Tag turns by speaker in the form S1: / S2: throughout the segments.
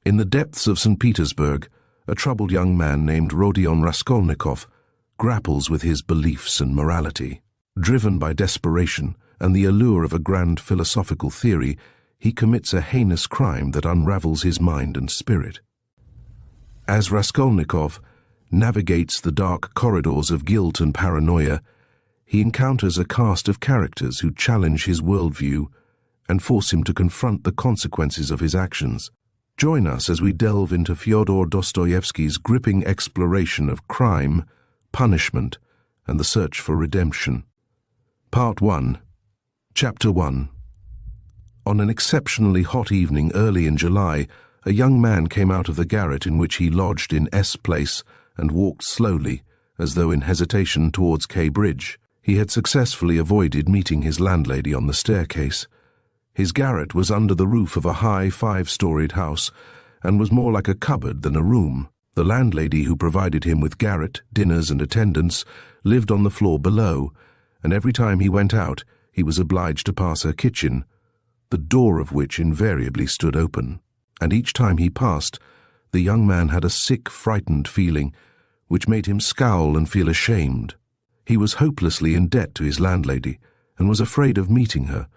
S1: In the depths of St. Petersburg, a troubled young man named Rodion Raskolnikov grapples with his beliefs and morality. Driven by desperation and the allure of a grand philosophical theory, he commits a heinous crime that unravels his mind and spirit. As Raskolnikov navigates the dark corridors of guilt and paranoia, he encounters a cast of characters who challenge his worldview and force him to confront the consequences of his actions. Join us as we delve into Fyodor Dostoyevsky's gripping exploration of crime, punishment, and the search for redemption. Part 1. Chapter 1. On an exceptionally hot evening early in July, a young man came out of the garret in which he lodged in S Place and walked slowly, as though in hesitation, towards K Bridge. He had successfully avoided meeting his landlady on the staircase. His garret was under the roof of a high 5-storied house and was more like a cupboard than a room. The landlady who provided him with garret, dinners and attendance lived on the floor below, and every time he went out, he was obliged to pass her kitchen, the door of which invariably stood open. And each time he passed, the young man had a sick, frightened feeling, which made him scowl and feel ashamed. He was hopelessly in debt to his landlady, and was afraid of meeting her.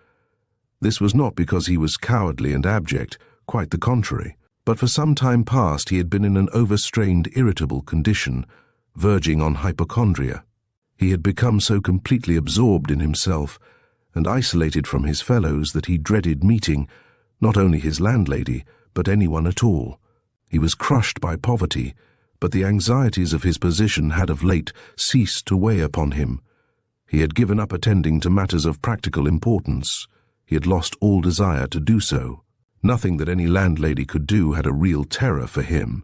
S1: This was not because he was cowardly and abject, quite the contrary, but for some time past he had been in an overstrained, irritable condition, verging on hypochondria. He had become so completely absorbed in himself and isolated from his fellows that he dreaded meeting not only his landlady, but anyone at all. He was crushed by poverty, but the anxieties of his position had of late ceased to weigh upon him. He had given up attending to matters of practical importance. He had lost all desire to do so. Nothing that any landlady could do had a real terror for him.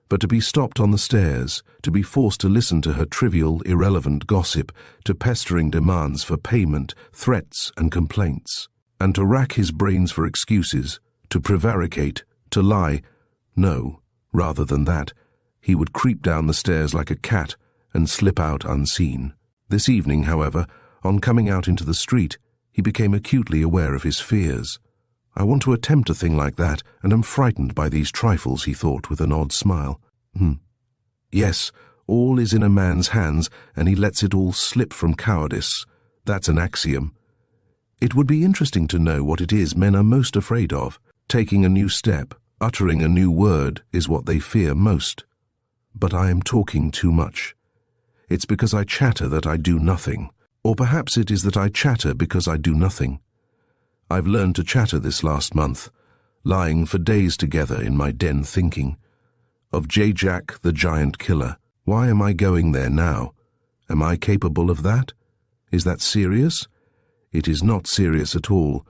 S1: But to be stopped on the stairs, to be forced to listen to her trivial, irrelevant gossip, to pestering demands for payment, threats and complaints, and to rack his brains for excuses, to prevaricate, to lie, no, rather than that, he would creep down the stairs like a cat and slip out unseen. This evening, however, on coming out into the street, he became acutely aware of his fears. I want to attempt a thing like that, and am frightened by these trifles, he thought with an odd smile. Yes, all is in a man's hands, and he lets it all slip from cowardice. That's an axiom. It would be interesting to know what it is men are most afraid of. Taking a new step, uttering a new word, is what they fear most. But I am talking too much. It's because I chatter that I do nothing. Or perhaps it is that I chatter because I do nothing. I've learned to chatter this last month, lying for days together in my den thinking. Of J-Jack, the giant killer. Why am I going there now? Am I capable of that? Is that serious? It is not serious at all.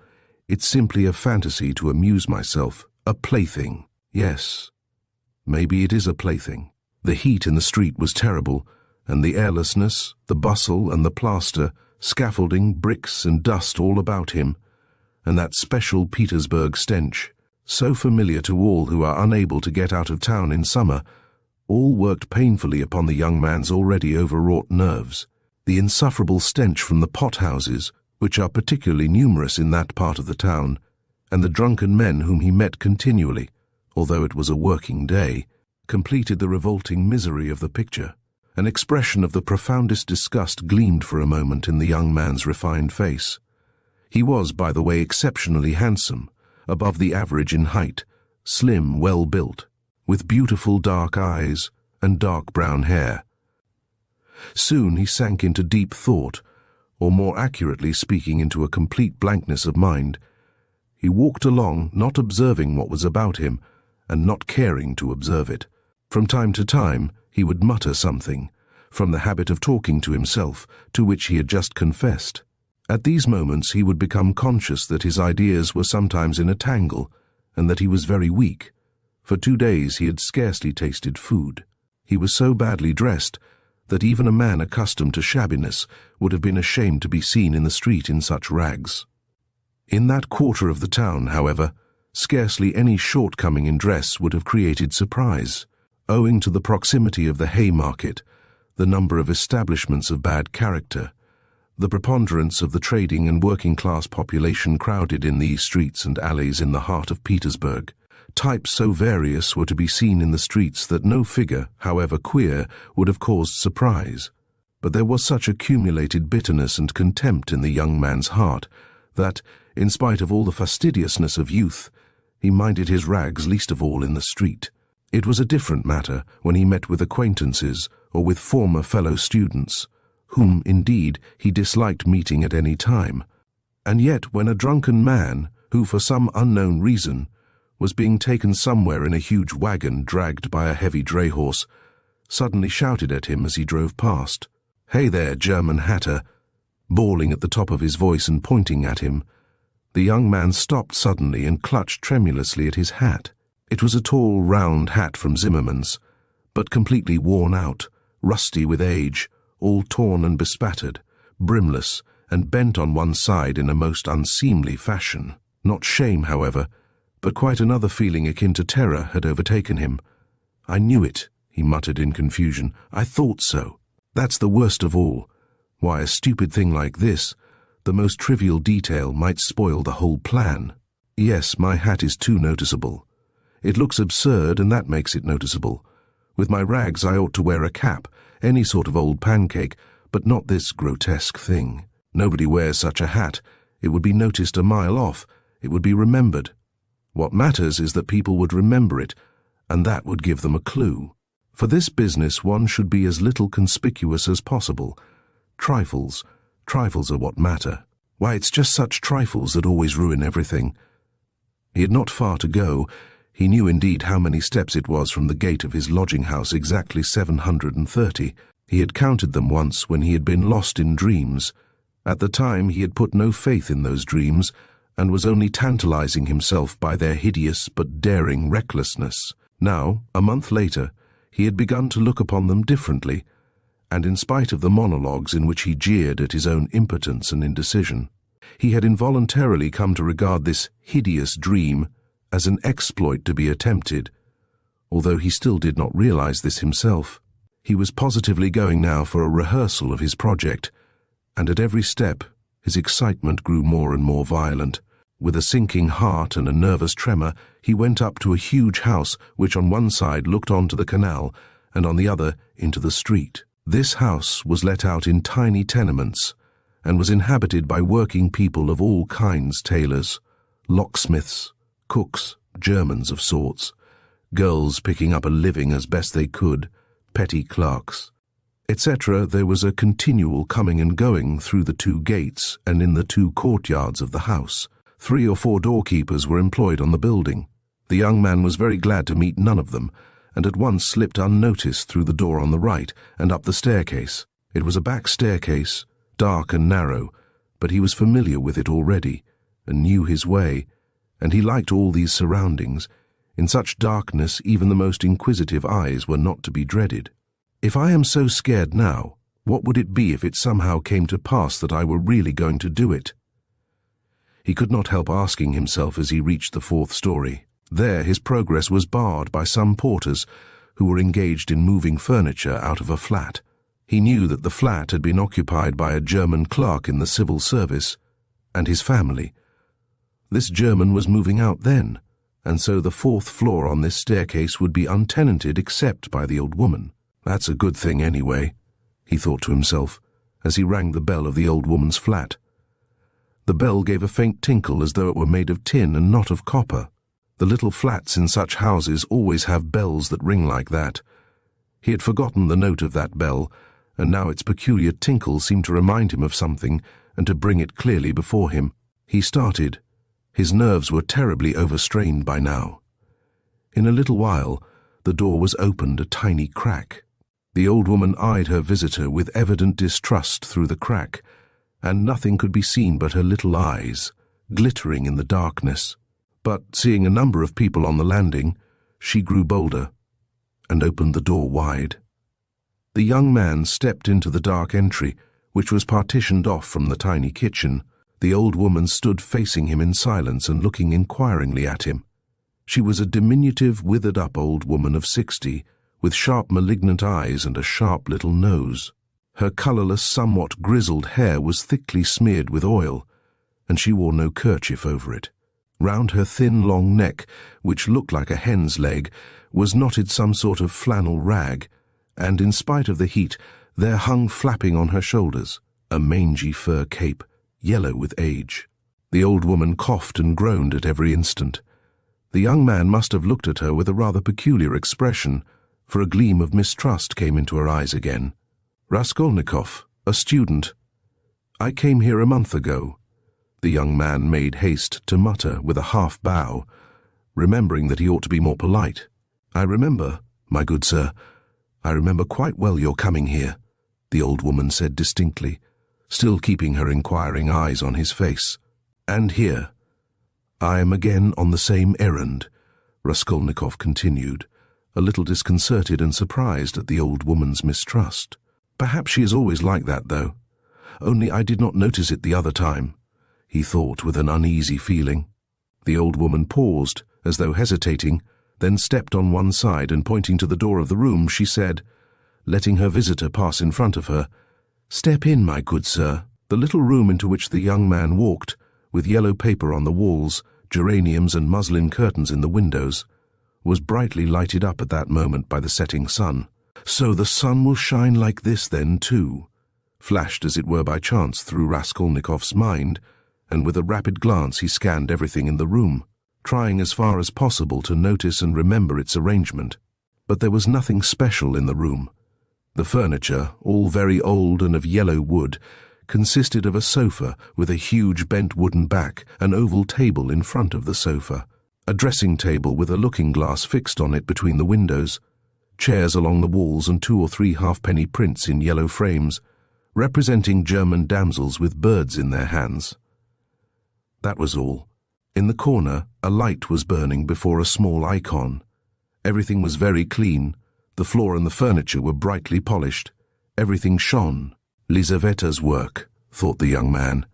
S1: It's simply a fantasy to amuse myself, a plaything. Yes, maybe it is a plaything. The heat in the street was terrible, and the airlessness, the bustle and the plaster, scaffolding, bricks and dust all about him, and that special Petersburg stench, so familiar to all who are unable to get out of town in summer, all worked painfully upon the young man's already overwrought nerves. The insufferable stench from the pot-houses, which are particularly numerous in that part of the town, and the drunken men whom he met continually, although it was a working day, completed the revolting misery of the picture. An expression of the profoundest disgust gleamed for a moment in the young man's refined face. He was, by the way, exceptionally handsome, above the average in height, slim, well-built, with beautiful dark eyes and dark brown hair. Soon he sank into deep thought, or more accurately speaking, into a complete blankness of mind. He walked along, not observing what was about him, and not caring to observe it. From time to time, he would mutter something, from the habit of talking to himself, to which he had just confessed. At these moments he would become conscious that his ideas were sometimes in a tangle, and that he was very weak. For 2 days he had scarcely tasted food. He was so badly dressed that even a man accustomed to shabbiness would have been ashamed to be seen in the street in such rags. In that quarter of the town, however, scarcely any shortcoming in dress would have created surprise, owing to the proximity of the Haymarket, the number of establishments of bad character, the preponderance of the trading and working-class population crowded in these streets and alleys in the heart of Petersburg. Types so various were to be seen in the streets that no figure, however queer, would have caused surprise. But there was such accumulated bitterness and contempt in the young man's heart that, in spite of all the fastidiousness of youth, he minded his rags least of all in the street. It was a different matter when he met with acquaintances or with former fellow students, whom, indeed, he disliked meeting at any time. And yet when a drunken man, who for some unknown reason was being taken somewhere in a huge wagon dragged by a heavy dray horse, suddenly shouted at him as he drove past, "Hey there, German hatter," bawling at the top of his voice and pointing at him, the young man stopped suddenly and clutched tremulously at his hat. It was a tall, round hat from Zimmermann's, but completely worn out, rusty with age, all torn and bespattered, brimless, and bent on one side in a most unseemly fashion. Not shame, however, but quite another feeling akin to terror had overtaken him. "I knew it," he muttered in confusion. "I thought so. That's the worst of all. Why, a stupid thing like this, the most trivial detail, might spoil the whole plan. Yes, my hat is too noticeable. It looks absurd, and that makes it noticeable. With my rags I ought to wear a cap, any sort of old pancake, but not this grotesque thing. Nobody wears such a hat. It would be noticed a mile off. It would be remembered. What matters is that people would remember it, and that would give them a clue. For this business one should be as little conspicuous as possible. Trifles are what matter. Why, it's just such trifles that always ruin everything." He had not far to go. He knew indeed how many steps it was from the gate of his lodging-house, exactly 730. He had counted them once when he had been lost in dreams. At the time he had put no faith in those dreams, and was only tantalizing himself by their hideous but daring recklessness. Now, a month later, he had begun to look upon them differently, and in spite of the monologues in which he jeered at his own impotence and indecision, he had involuntarily come to regard this hideous dream as an exploit to be attempted, although he still did not realize this himself. He was positively going now for a rehearsal of his project, and at every step his excitement grew more and more violent. With a sinking heart and a nervous tremor, he went up to a huge house which on one side looked onto the canal and on the other into the street. This house was let out in tiny tenements and was inhabited by working people of all kinds: tailors, locksmiths, cooks, Germans of sorts, girls picking up a living as best they could, petty clerks, etc. There was a continual coming and going through the two gates and in the two courtyards of the house. 3 or 4 doorkeepers were employed on the building. The young man was very glad to meet none of them, and at once slipped unnoticed through the door on the right and up the staircase. It was a back staircase, dark and narrow, but he was familiar with it already, and knew his way, and he liked all these surroundings. In such darkness even the most inquisitive eyes were not to be dreaded. If I am so scared now, what would it be if it somehow came to pass that I were really going to do it? He could not help asking himself as he reached the 4th story. There his progress was barred by some porters who were engaged in moving furniture out of a flat. He knew that the flat had been occupied by a German clerk in the civil service, and his family. This German was moving out then, and so the 4th floor on this staircase would be untenanted except by the old woman. "That's a good thing anyway," he thought to himself, as he rang the bell of the old woman's flat. The bell gave a faint tinkle as though it were made of tin and not of copper. The little flats in such houses always have bells that ring like that. He had forgotten the note of that bell, and now its peculiar tinkle seemed to remind him of something and to bring it clearly before him. He started. His nerves were terribly overstrained by now. In a little while, the door was opened a tiny crack. The old woman eyed her visitor with evident distrust through the crack, and nothing could be seen but her little eyes, glittering in the darkness. But seeing a number of people on the landing, she grew bolder, and opened the door wide. The young man stepped into the dark entry, which was partitioned off from the tiny kitchen. The old woman stood facing him in silence and looking inquiringly at him. She was a diminutive, withered-up old woman of 60, with sharp, malignant eyes and a sharp little nose. Her colourless, somewhat grizzled hair was thickly smeared with oil, and she wore no kerchief over it. Round her thin, long neck, which looked like a hen's leg, was knotted some sort of flannel rag, and in spite of the heat, there hung flapping on her shoulders a mangy fur cape, yellow with age. The old woman coughed and groaned at every instant. The young man must have looked at her with a rather peculiar expression, for a gleam of mistrust came into her eyes again. "Raskolnikov, a student. I came here a month ago." The young man made haste to mutter with a half bow, remembering that he ought to be more polite. "I remember, my good sir. I remember quite well your coming here," the old woman said distinctly, still keeping her inquiring eyes on his face. "And here. I am again on the same errand," Raskolnikov continued, a little disconcerted and surprised at the old woman's mistrust. "Perhaps she is always like that, though. Only I did not notice it the other time," he thought with an uneasy feeling. The old woman paused, as though hesitating, then stepped on one side and pointing to the door of the room, she said, letting her visitor pass in front of her, "Step in, my good sir." The little room into which the young man walked, with yellow paper on the walls, geraniums and muslin curtains in the windows, was brightly lighted up at that moment by the setting sun. "So the sun will shine like this then, too," flashed as it were by chance through Raskolnikov's mind, and with a rapid glance he scanned everything in the room, trying as far as possible to notice and remember its arrangement. But there was nothing special in the room. The furniture, all very old and of yellow wood, consisted of a sofa with a huge bent wooden back, an oval table in front of the sofa, a dressing table with a looking-glass fixed on it between the windows, chairs along the walls and 2 or 3 halfpenny prints in yellow frames, representing German damsels with birds in their hands. That was all. In the corner, a light was burning before a small icon. Everything was very clean. The floor and the furniture were brightly polished. Everything shone. Lizaveta's work, thought the young man.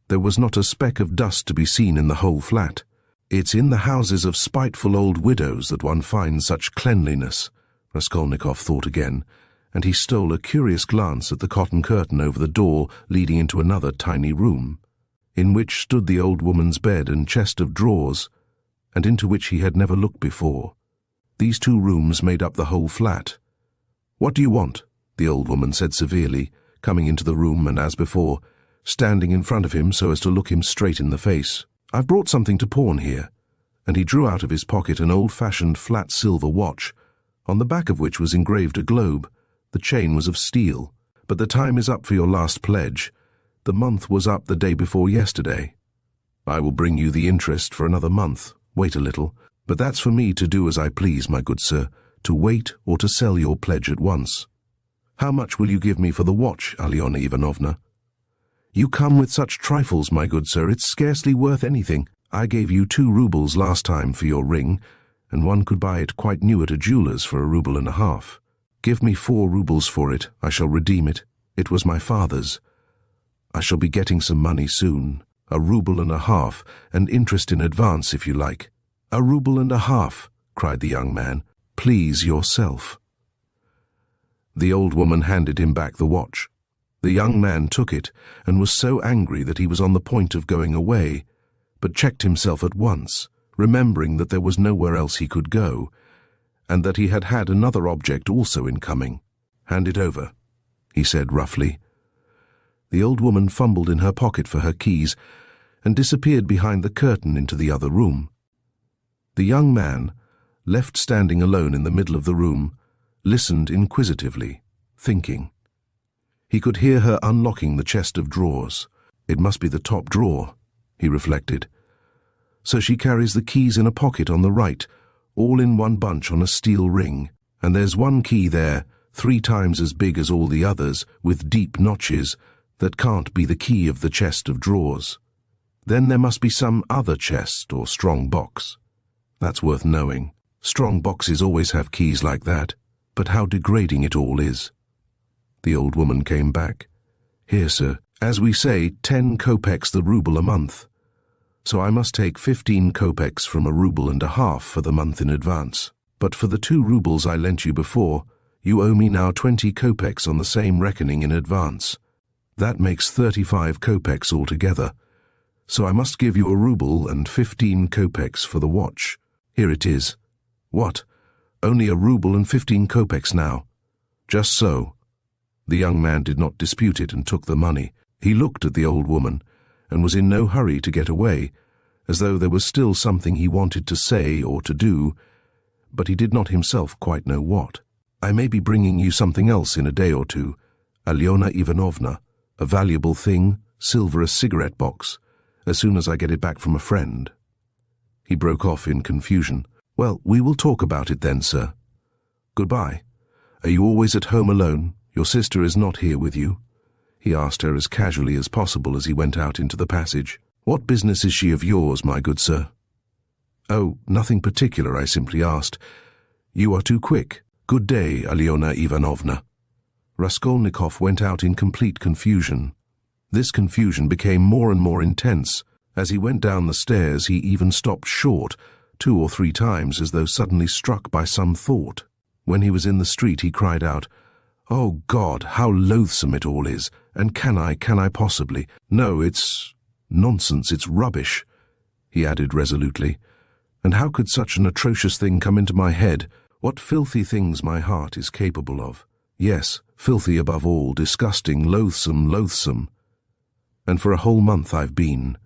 S1: There was not a speck of dust to be seen in the whole flat. It's in the houses of spiteful old widows that one finds such cleanliness, Raskolnikov thought again, and he stole a curious glance at the cotton curtain over the door leading into another tiny room, in which stood the old woman's bed and chest of drawers, and into which he had never looked before. These 2 rooms made up the whole flat. "What do you want?" the old woman said severely, coming into the room and, as before, standing in front of him so as to look him straight in the face. "I've brought something to pawn here," and he drew out of his pocket an old-fashioned flat silver watch, on the back of which was engraved a globe. The chain was of steel. "But the time is up for your last pledge. The month was up the day before yesterday. I will bring you the interest for another month. Wait a little. But that's for me to do as I please, my good sir, to wait or to sell your pledge at once. How much will you give me for the watch, Alyona Ivanovna?" "You come with such trifles, my good sir, it's scarcely worth anything. I gave you 2 roubles last time for your ring, and one could buy it quite new at a jeweller's for 1.5 rubles. Give me 4 roubles for it, I shall redeem it. It was my father's. I shall be getting some money soon. 1.5 rubles, and interest in advance if you like." 1.5 rubles, cried the young man. "Please yourself." The old woman handed him back the watch. The young man took it, and was so angry that he was on the point of going away, but checked himself at once, remembering that there was nowhere else he could go, and that he had had another object also in coming. "Hand it over," he said roughly. The old woman fumbled in her pocket for her keys, and disappeared behind the curtain into the other room. The young man, left standing alone in the middle of the room, listened inquisitively, thinking. He could hear her unlocking the chest of drawers. It must be the top drawer, he reflected. So she carries the keys in a pocket on the right, all in one bunch on a steel ring, and there's one key there, 3 times as big as all the others, with deep notches, that can't be the key of the chest of drawers. Then there must be some other chest or strong box. That's worth knowing. Strong boxes always have keys like that. But how degrading it all is. The old woman came back. "Here, sir, as we say, 10 kopecks the rouble a month. So I must take 15 kopecks from 1.5 rubles for the month in advance. But for the 2 roubles I lent you before, you owe me now 20 kopecks on the same reckoning in advance. That makes 35 kopecks altogether. So I must give you a rouble and 15 kopecks for the watch. Here it is. What? Only a rouble and 15 kopecks now? Just so. The young man did not dispute it and took the money. He looked at the old woman and was in no hurry to get away, as though there was still something he wanted to say or to do, but he did not himself quite know what. I may be bringing you something else in a day or two, Alyona Ivanovna, a valuable thing, silver a cigarette box, as soon as I get it back from a friend. He broke off in confusion. Well, we will talk about it then, sir. Goodbye. Are you always at home alone? Your sister is not here with you? He asked her as casually as possible as he went out into the passage. What business is she of yours, my good sir? Oh, nothing particular, I simply asked. You are too quick. Good day, Alyona Ivanovna. Raskolnikov went out in complete confusion. This confusion became more and more intense. As he went down the stairs, he even stopped short, 2 or 3 times, as though suddenly struck by some thought. When he was in the street, he cried out, "Oh God, how loathsome it all is! And can I possibly? No, it's nonsense, it's rubbish," he added resolutely. "And how could such an atrocious thing come into my head? What filthy things my heart is capable of. Yes, filthy above all, disgusting, loathsome, loathsome. And for a whole month I've been."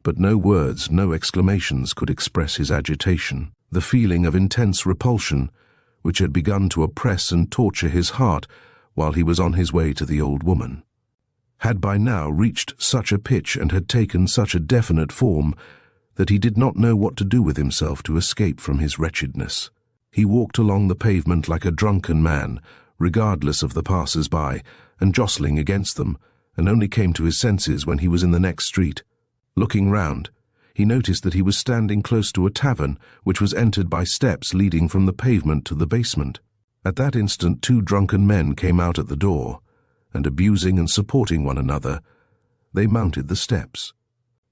S1: But no words, no exclamations could express his agitation, the feeling of intense repulsion, which had begun to oppress and torture his heart while he was on his way to the old woman, had by now reached such a pitch and had taken such a definite form that he did not know what to do with himself to escape from his wretchedness. He walked along the pavement like a drunken man, regardless of the passers-by, and jostling against them, and only came to his senses when he was in the next street. Looking round, he noticed that he was standing close to a tavern which was entered by steps leading from the pavement to the basement. At that instant 2 drunken men came out at the door, and abusing and supporting one another, they mounted the steps.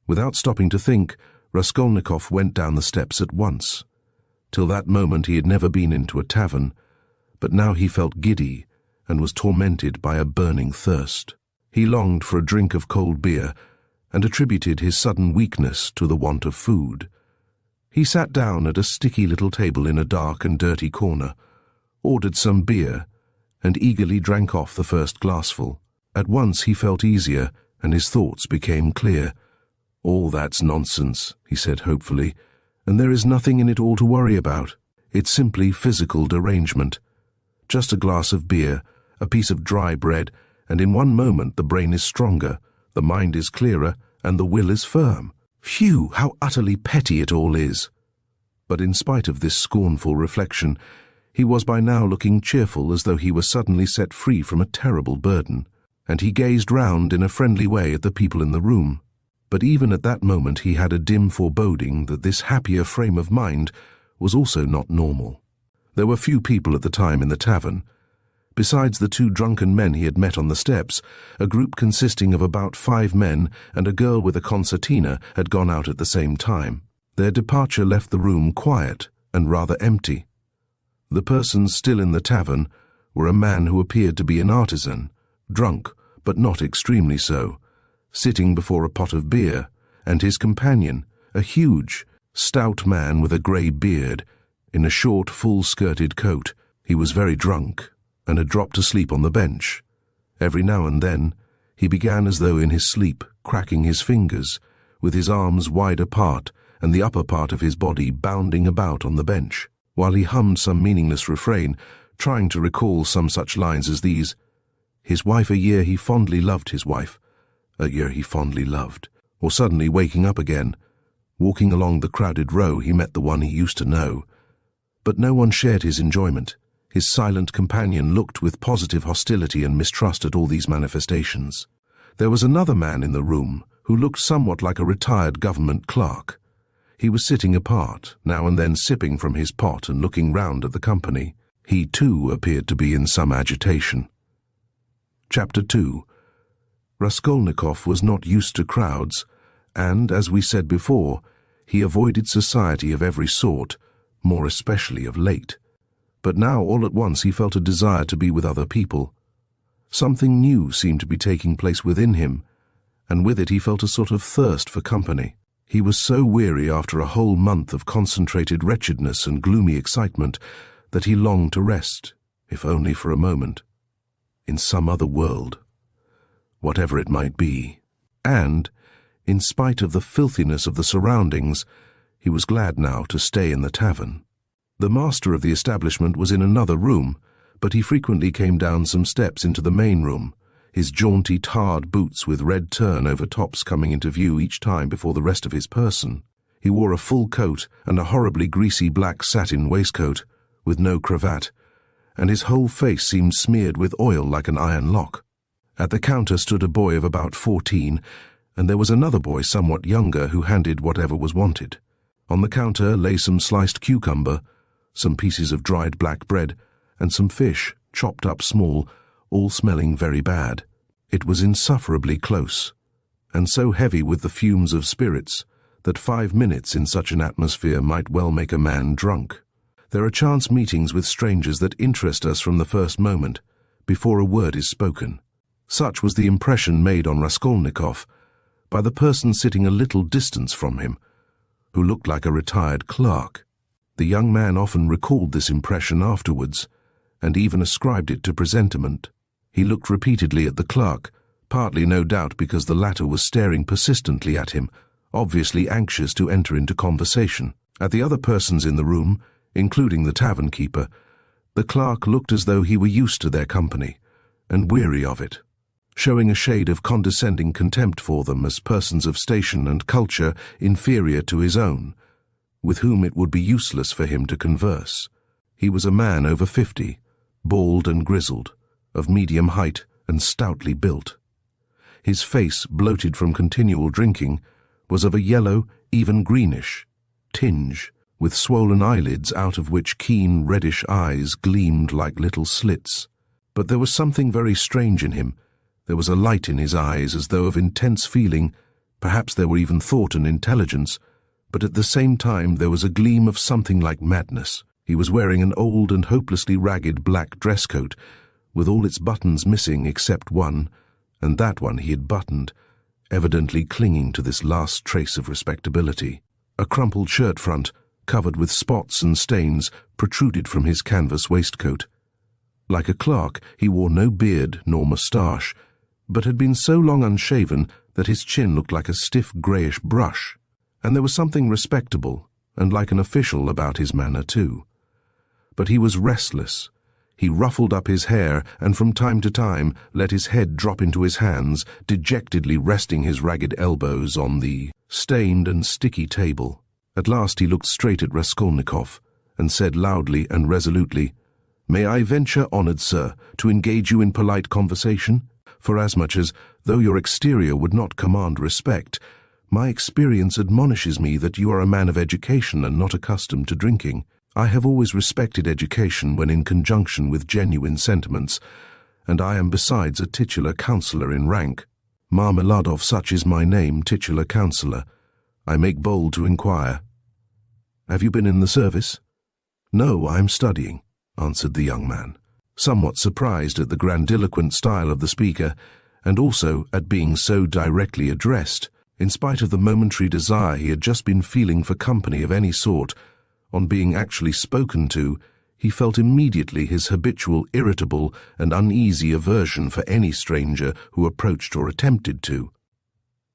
S1: Without stopping to think, Raskolnikov went down the steps at once. Till that moment he had never been into a tavern, but now he felt giddy and was tormented by a burning thirst. He longed for a drink of cold beer, and attributed his sudden weakness to the want of food. He sat down at a sticky little table in a dark and dirty corner, ordered some beer, and eagerly drank off the first glassful. At once he felt easier, and his thoughts became clear. "All that's nonsense," he said hopefully, "and there is nothing in it all to worry about. It's simply physical derangement. Just a glass of beer, a piece of dry bread, and in one moment the brain is stronger, the mind is clearer, and the will is firm. Phew, how utterly petty it all is." But in spite of this scornful reflection, he was by now looking cheerful, as though he were suddenly set free from a terrible burden, and he gazed round in a friendly way at the people in the room. But even at that moment he had a dim foreboding that this happier frame of mind was also not normal. There were few people at the time in the tavern. Besides the 2 drunken men he had met on the steps, a group consisting of about 5 men and a girl with a concertina had gone out at the same time. Their departure left the room quiet and rather empty. The persons still in the tavern were a man who appeared to be an artisan, drunk, but not extremely so, sitting before a pot of beer, and his companion, a huge, stout man with a grey beard, in a short, full-skirted coat. He was very drunk, and had dropped asleep on the bench. Every now and then, he began as though in his sleep, cracking his fingers, with his arms wide apart and the upper part of his body bounding about on the bench, while he hummed some meaningless refrain, trying to recall some such lines as these: "His wife a year he fondly loved his wife, a year he fondly loved," or suddenly waking up again. Walking along the crowded row, he met the one he used to know. But no one shared his enjoyment. His silent companion looked with positive hostility and mistrust at all these manifestations. There was another man in the room who looked somewhat like a retired government clerk. He was sitting apart, now and then sipping from his pot and looking round at the company. He, too, appeared to be in some agitation. Chapter 2. Raskolnikov was not used to crowds, and, as we said before, he avoided society of every sort, more especially of late. But now all at once he felt a desire to be with other people. Something new seemed to be taking place within him, and with it he felt a sort of thirst for company. He was so weary after a whole month of concentrated wretchedness and gloomy excitement that he longed to rest, if only for a moment, in some other world, whatever it might be. And, in spite of the filthiness of the surroundings, he was glad now to stay in the tavern. The master of the establishment was in another room, but he frequently came down some steps into the main room, his jaunty tarred boots with red turn-over tops coming into view each time before the rest of his person. He wore a full coat and a horribly greasy black satin waistcoat, with no cravat, and his whole face seemed smeared with oil like an iron lock. At the counter stood a boy of about 14, and there was another boy somewhat younger who handed whatever was wanted. On the counter lay some sliced cucumber, some pieces of dried black bread, and some fish, chopped up small, all smelling very bad. It was insufferably close, and so heavy with the fumes of spirits that 5 minutes in such an atmosphere might well make a man drunk. There are chance meetings with strangers that interest us from the first moment, before a word is spoken. Such was the impression made on Raskolnikov by the person sitting a little distance from him, who looked like a retired clerk. The young man often recalled this impression afterwards, and even ascribed it to presentiment. He looked repeatedly at the clerk, partly no doubt because the latter was staring persistently at him, obviously anxious to enter into conversation. At the other persons in the room, including the tavern-keeper, the clerk looked as though he were used to their company, and weary of it, showing a shade of condescending contempt for them as persons of station and culture inferior to his own, with whom it would be useless for him to converse. He was a man over 50, bald and grizzled, of medium height and stoutly built. His face, bloated from continual drinking, was of a yellow, even greenish, tinge, with swollen eyelids out of which keen reddish eyes gleamed like little slits. But there was something very strange in him. There was a light in his eyes as though of intense feeling, perhaps there were even thought and intelligence, but at the same time there was a gleam of something like madness. He was wearing an old and hopelessly ragged black dress coat, with all its buttons missing except one, and that one he had buttoned, evidently clinging to this last trace of respectability. A crumpled shirt front, covered with spots and stains, protruded from his canvas waistcoat. Like a clerk, he wore no beard nor moustache, but had been so long unshaven that his chin looked like a stiff greyish brush, and there was something respectable and like an official about his manner too. But he was restless. He ruffled up his hair and from time to time let his head drop into his hands, dejectedly resting his ragged elbows on the stained and sticky table. At last he looked straight at Raskolnikov and said loudly and resolutely, "May I venture, honoured sir, to engage you in polite conversation? Forasmuch as, though your exterior would not command respect, my experience admonishes me that you are a man of education and not accustomed to drinking. I have always respected education when in conjunction with genuine sentiments, and I am besides a titular councillor in rank. Marmeladov, such is my name, titular councillor. I make bold to inquire. Have you been in the service?" "No, I am studying," answered the young man, somewhat surprised at the grandiloquent style of the speaker, and also at being so directly addressed, in spite of the momentary desire he had just been feeling for company of any sort. On being actually spoken to, he felt immediately his habitual irritable and uneasy aversion for any stranger who approached or attempted to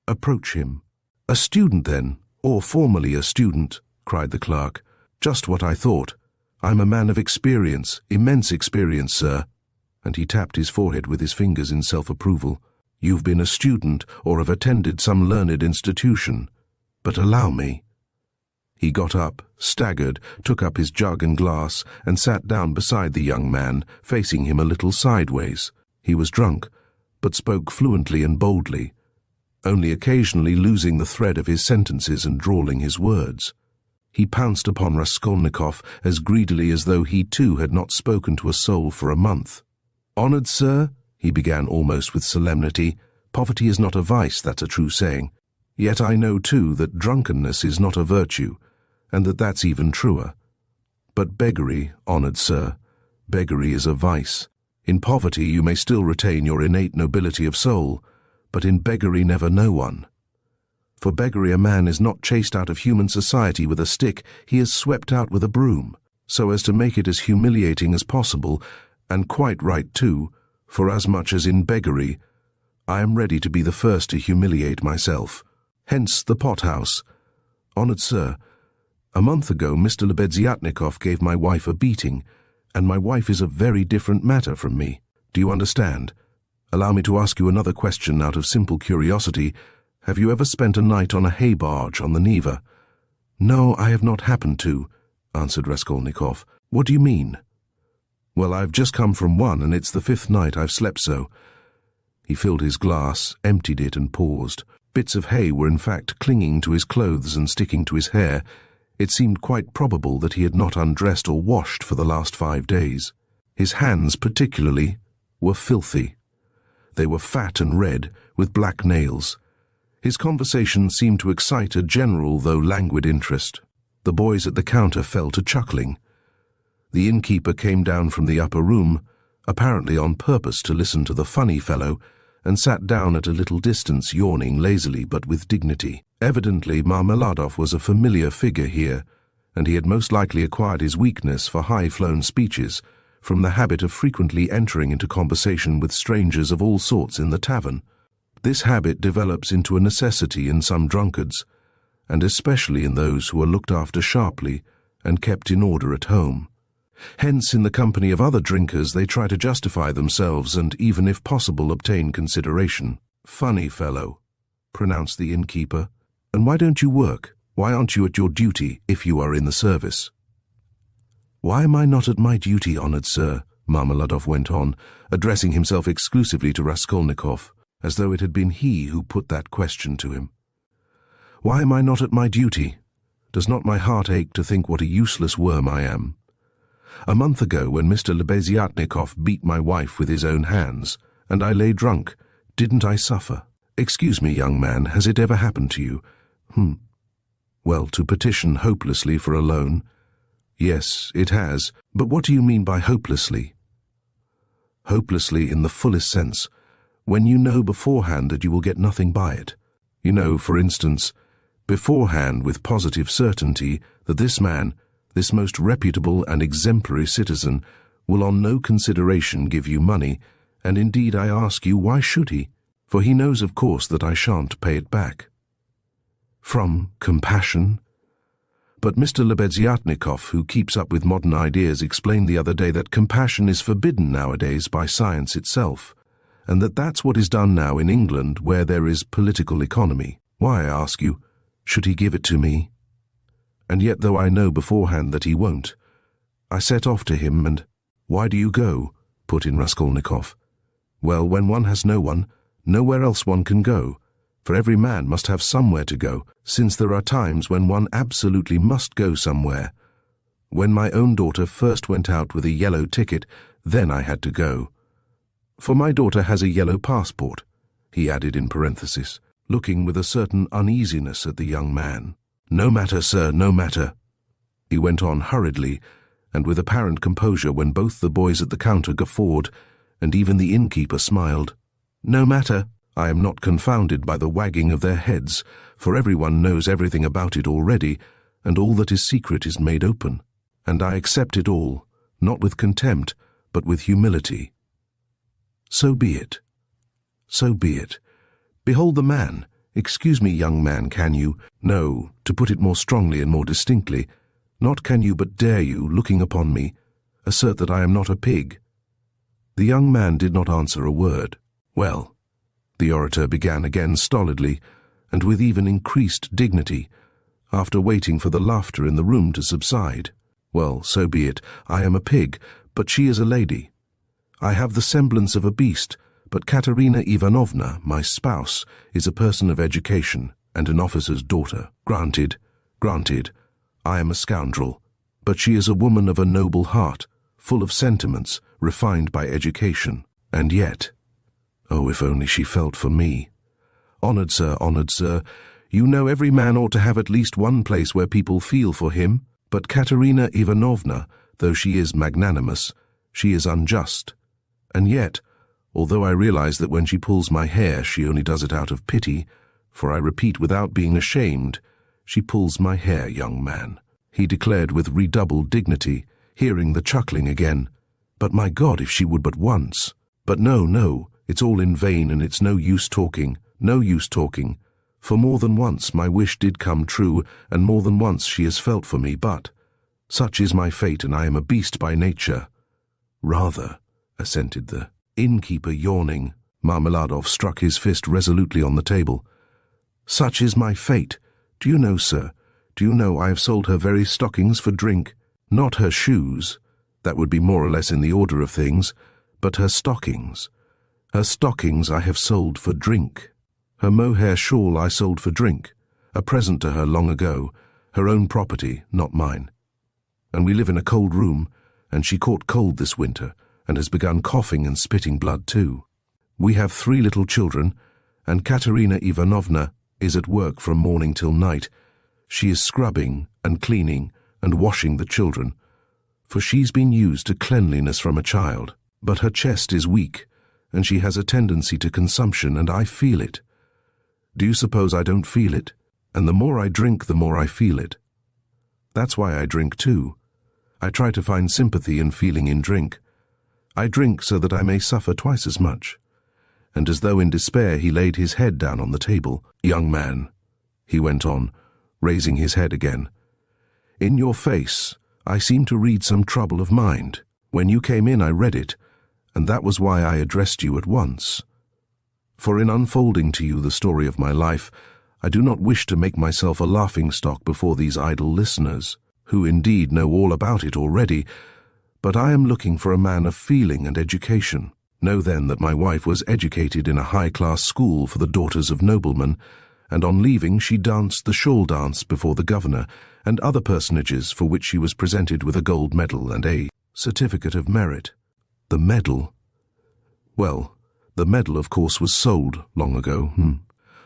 S1: approach him. "A student, then, or formerly a student," cried the clerk. "Just what I thought. I'm a man of experience, immense experience, sir," and he tapped his forehead with his fingers in self-approval. "You've been a student or have attended some learned institution. But allow me." He got up, staggered, took up his jug and glass, and sat down beside the young man, facing him a little sideways. He was drunk, but spoke fluently and boldly, only occasionally losing the thread of his sentences and drawling his words. He pounced upon Raskolnikov as greedily as though he too had not spoken to a soul for a month. "Honoured sir," he began almost with solemnity, "poverty is not a vice, that's a true saying. Yet I know too that drunkenness is not a virtue, and that that's even truer. But beggary, honoured sir, beggary is a vice. In poverty you may still retain your innate nobility of soul, but in beggary never no one. For beggary a man is not chased out of human society with a stick, he is swept out with a broom, so as to make it as humiliating as possible, and quite right too, for as much as in beggary, I am ready to be the first to humiliate myself. Hence the pothouse. Honoured sir, a month ago Mr. Lebeziatnikov gave my wife a beating, and my wife is a very different matter from me. Do you understand? Allow me to ask you another question out of simple curiosity. Have you ever spent a night on a hay barge on the Neva? No, I have not happened to, answered Raskolnikov. What do you mean? Well, I've just come from one, and it's the 5th night I've slept so. He filled his glass, emptied it, and paused. Bits of hay were in fact clinging to his clothes and sticking to his hair. It seemed quite probable that he had not undressed or washed for the last 5 days. His hands, particularly, were filthy. They were fat and red, with black nails. His conversation seemed to excite a general though languid interest. The boys at the counter fell to chuckling. The innkeeper came down from the upper room, apparently on purpose to listen to the funny fellow, and sat down at a little distance, yawning lazily but with dignity. Evidently Marmeladov was a familiar figure here, and he had most likely acquired his weakness for high-flown speeches from the habit of frequently entering into conversation with strangers of all sorts in the tavern. This habit develops into a necessity in some drunkards, and especially in those who are looked after sharply and kept in order at home. Hence, in the company of other drinkers, they try to justify themselves and, even if possible, obtain consideration. Funny fellow, pronounced the innkeeper. And why don't you work? Why aren't you at your duty if you are in the service? Why am I not at my duty, honoured sir? Marmeladov went on, addressing himself exclusively to Raskolnikov, as though it had been he who put that question to him. Why am I not at my duty? Does not my heart ache to think what a useless worm I am? A month ago, when Mr. Lebeziatnikov beat my wife with his own hands, and I lay drunk, didn't I suffer? Excuse me, young man, has it ever happened to you? Well, to petition hopelessly for a loan? Yes, it has. But what do you mean by hopelessly? Hopelessly in the fullest sense, when you know beforehand that you will get nothing by it. You know, for instance, beforehand with positive certainty that this man, this most reputable and exemplary citizen, will on no consideration give you money, and indeed I ask you, why should he? For he knows, of course, that I shan't pay it back. From compassion? But Mr. Lebeziatnikov, who keeps up with modern ideas, explained the other day that compassion is forbidden nowadays by science itself, and that that's what is done now in England, where there is political economy. Why, I ask you, should he give it to me? And yet, though I know beforehand that he won't, I set off to him and— Why do you go? Put in Raskolnikov. Well, when one has no one, nowhere else one can go, for every man must have somewhere to go, since there are times when one absolutely must go somewhere. When my own daughter first went out with a yellow ticket, then I had to go. For my daughter has a yellow passport, he added in parenthesis, looking with a certain uneasiness at the young man. No matter, sir, no matter. He went on hurriedly, and with apparent composure when both the boys at the counter guffawed, and even the innkeeper smiled. No matter. I am not confounded by the wagging of their heads, for everyone knows everything about it already, and all that is secret is made open. And I accept it all, not with contempt, but with humility. So be it. So be it. Behold the man. Excuse me, young man, can you? No, to put it more strongly and more distinctly, not can you, but dare you, looking upon me, assert that I am not a pig? The young man did not answer a word. Well, the orator began again stolidly, and with even increased dignity, after waiting for the laughter in the room to subside. Well, so be it. I am a pig, but she is a lady. I have the semblance of a beast, but Katerina Ivanovna, my spouse, is a person of education and an officer's daughter. Granted, granted, I am a scoundrel, but she is a woman of a noble heart, full of sentiments, refined by education, and yet— Oh, if only she felt for me. Honoured sir, you know every man ought to have at least one place where people feel for him, but Katerina Ivanovna, though she is magnanimous, she is unjust. And yet, although I realize that when she pulls my hair she only does it out of pity, for I repeat without being ashamed, she pulls my hair, young man," he declared with redoubled dignity, hearing the chuckling again. "But my God, if she would but once! But no, it's all in vain, and it's no use talking, for more than once my wish did come true, and more than once she has felt for me, but such is my fate, and I am a beast by nature." "Rather," assented the innkeeper, yawning. Marmeladov struck his fist resolutely on the table. "Such is my fate. Do you know, sir, I have sold her very stockings for drink, not her shoes, that would be more or less in the order of things, but her stockings. Her stockings I have sold for drink. Her mohair shawl I sold for drink, a present to her long ago, her own property, not mine. And we live in a cold room, and she caught cold this winter, and has begun coughing and spitting blood too. We have 3 little children, and Katerina Ivanovna is at work from morning till night. She is scrubbing and cleaning and washing the children, for she's been used to cleanliness from a child. But her chest is weak, and she has a tendency to consumption, and I feel it. Do you suppose I don't feel it? And the more I drink, the more I feel it. That's why I drink too. I try to find sympathy and feeling in drink. I drink so that I may suffer twice as much." And as though in despair he laid his head down on the table. "Young man," he went on, raising his head again, "in your face I seem to read some trouble of mind. When you came in I read it, and that was why I addressed you at once. For in unfolding to you the story of my life, I do not wish to make myself a laughingstock before these idle listeners, who indeed know all about it already, but I am looking for a man of feeling and education. Know then that my wife was educated in a high-class school for the daughters of noblemen, and on leaving she danced the shawl dance before the governor and other personages, for which she was presented with a gold medal and a certificate of merit. The medal? Well, the medal of course was sold long ago,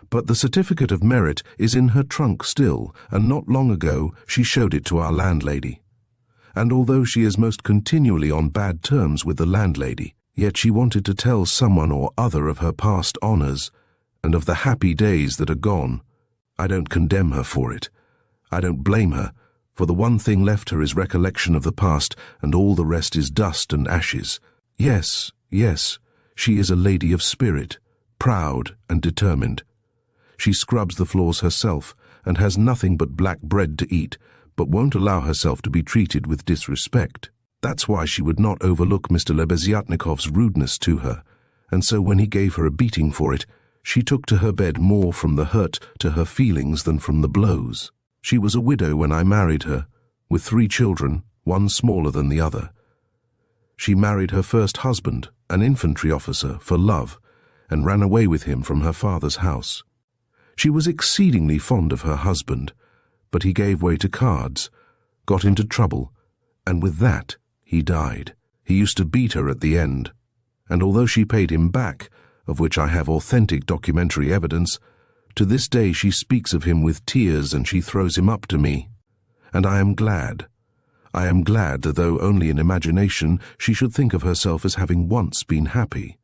S1: but the certificate of merit is in her trunk still, and not long ago she showed it to our landlady. And although she is most continually on bad terms with the landlady, yet she wanted to tell someone or other of her past honors, and of the happy days that are gone. I don't condemn her for it. I don't blame her, for the one thing left her is recollection of the past, and all the rest is dust and ashes. Yes, she is a lady of spirit, proud and determined. She scrubs the floors herself, and has nothing but black bread to eat, but won't allow herself to be treated with disrespect. That's why she would not overlook Mr. Lebeziatnikov's rudeness to her, and so when he gave her a beating for it, she took to her bed more from the hurt to her feelings than from the blows. She was a widow when I married her, with 3 children, one smaller than the other. She married her first husband, an infantry officer, for love, and ran away with him from her father's house. She was exceedingly fond of her husband, but he gave way to cards, got into trouble, and with that he died. He used to beat her at the end, and although she paid him back, of which I have authentic documentary evidence, to this day she speaks of him with tears, and she throws him up to me. And I am glad that though only in imagination she should think of herself as having once been happy.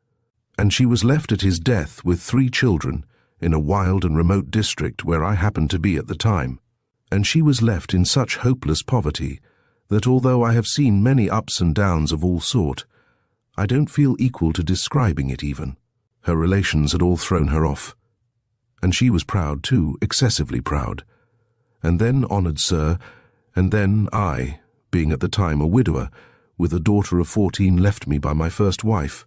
S1: And she was left at his death with 3 children in a wild and remote district where I happened to be at the time. And she was left in such hopeless poverty that although I have seen many ups and downs of all sort, I don't feel equal to describing it even. Her relations had all thrown her off. And she was proud too, excessively proud. And then, honoured sir, and then I, being at the time a widower, with a daughter of 14 left me by my first wife,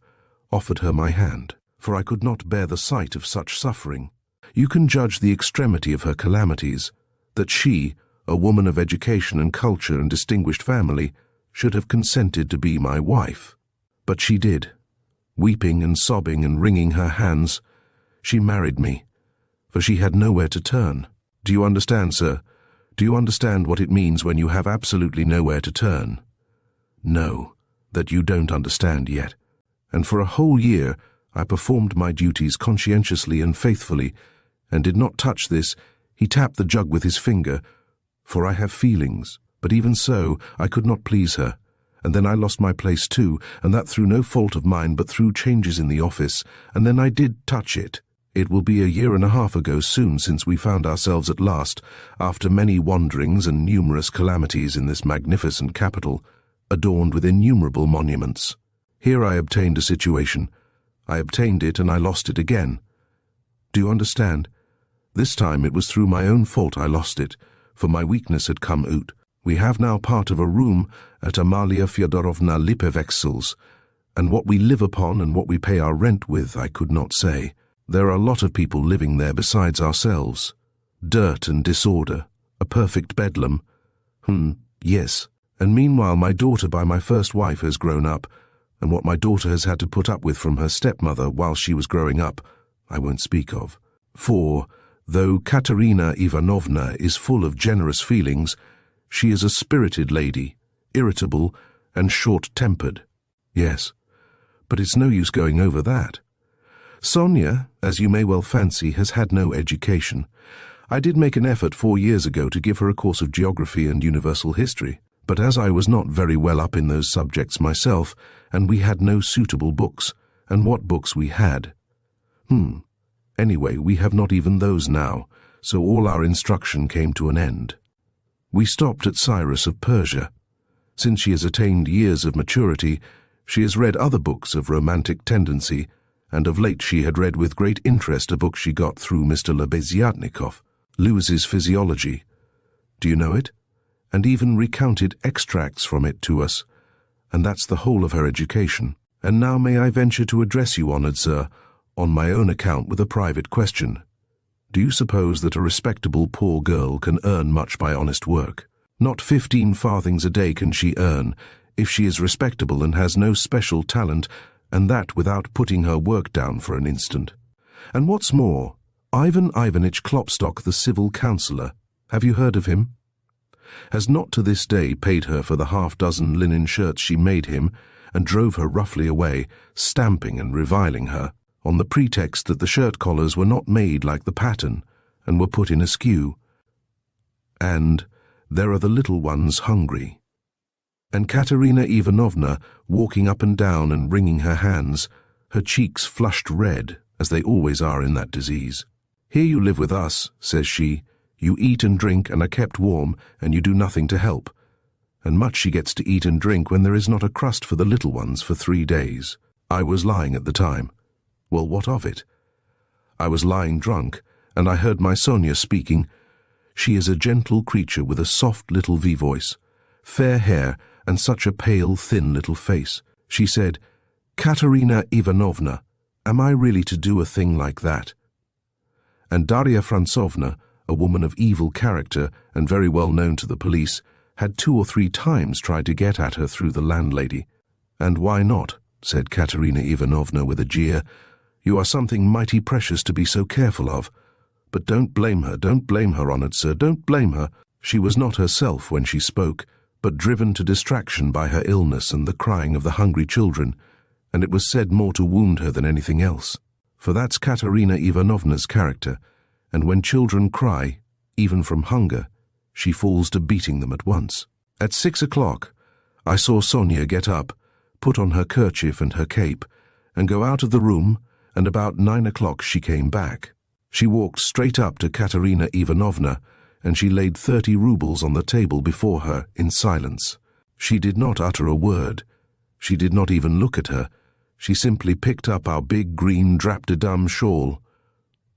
S1: offered her my hand, for I could not bear the sight of such suffering. You can judge the extremity of her calamities, that she, a woman of education and culture and distinguished family, should have consented to be my wife. But she did. Weeping and sobbing and wringing her hands, she married me, for she had nowhere to turn. Do you understand, sir? Do you understand what it means when you have absolutely nowhere to turn? No, that you don't understand yet. And for a whole year I performed my duties conscientiously and faithfully, and did not touch this. He tapped the jug with his finger, for I have feelings, but even so I could not please her, And then I lost my place too, and that through no fault of mine but through changes in the office, and then I did touch it. It will be a year and a half ago soon since we found ourselves at last, after many wanderings and numerous calamities in this magnificent capital, adorned with innumerable monuments. Here I obtained a situation. I obtained it and I lost it again. Do you understand? This time it was through my own fault I lost it, for my weakness had come out. We have now part of a room at Amalia Fyodorovna Lipevexel's, and what we live upon and what we pay our rent with I could not say. There are a lot of people living there besides ourselves. Dirt and disorder, a perfect bedlam. Yes. And meanwhile my daughter by my first wife has grown up, and what my daughter has had to put up with from her stepmother while she was growing up, I won't speak of. For, though Katerina Ivanovna is full of generous feelings, she is a spirited lady, irritable and short-tempered. Yes, but it's no use going over that. Sonia, as you may well fancy, has had no education. I did make an effort 4 years ago to give her a course of geography and universal history, but as I was not very well up in those subjects myself, and we had no suitable books, and what books we had. Anyway, we have not even those now, so all our instruction came to an end. We stopped at Cyrus of Persia. Since she has attained years of maturity, she has read other books of romantic tendency, and of late she had read with great interest a book she got through Mr. Lebeziatnikov, Lewis's Physiology. Do you know it? And even recounted extracts from it to us, and that's the whole of her education. And now may I venture to address you, honoured sir, on my own account with a private question. Do you suppose that a respectable poor girl can earn much by honest work? Not 15 farthings a day can she earn, if she is respectable and has no special talent, and that without putting her work down for an instant. And what's more, Ivan Ivanitch Klopstock, the civil councillor, have you heard of him? Has not to this day paid her for the half-dozen linen shirts she made him, and drove her roughly away, stamping and reviling her, on the pretext that the shirt collars were not made like the pattern, and were put in askew. And there are the little ones hungry. And Katerina Ivanovna walking up and down and wringing her hands, her cheeks flushed red, as they always are in that disease. Here you live with us, says she, you eat and drink and are kept warm, and you do nothing to help. And much she gets to eat and drink when there is not a crust for the little ones for 3 days. I was lying at the time. Well, what of it? I was lying drunk, and I heard my Sonia speaking. She is a gentle creature with a soft little V-voice, fair hair, and such a pale, thin little face. She said, Katerina Ivanovna, am I really to do a thing like that? And Darya Frantsovna, a woman of evil character and very well known to the police, had 2 or 3 times tried to get at her through the landlady. And why not? Said Katerina Ivanovna with a jeer. You are something mighty precious to be so careful of. But don't blame her, honoured sir, don't blame her. She was not herself when she spoke, but driven to distraction by her illness and the crying of the hungry children, and it was said more to wound her than anything else. For that's Katerina Ivanovna's character, and when children cry, even from hunger, she falls to beating them at once. At 6 o'clock, I saw Sonia get up, put on her kerchief and her cape, and go out of the room, and about 9 o'clock she came back. She walked straight up to Katerina Ivanovna, and she laid 30 roubles on the table before her in silence. She did not utter a word. She did not even look at her. She simply picked up our big green drap-de-dam shawl.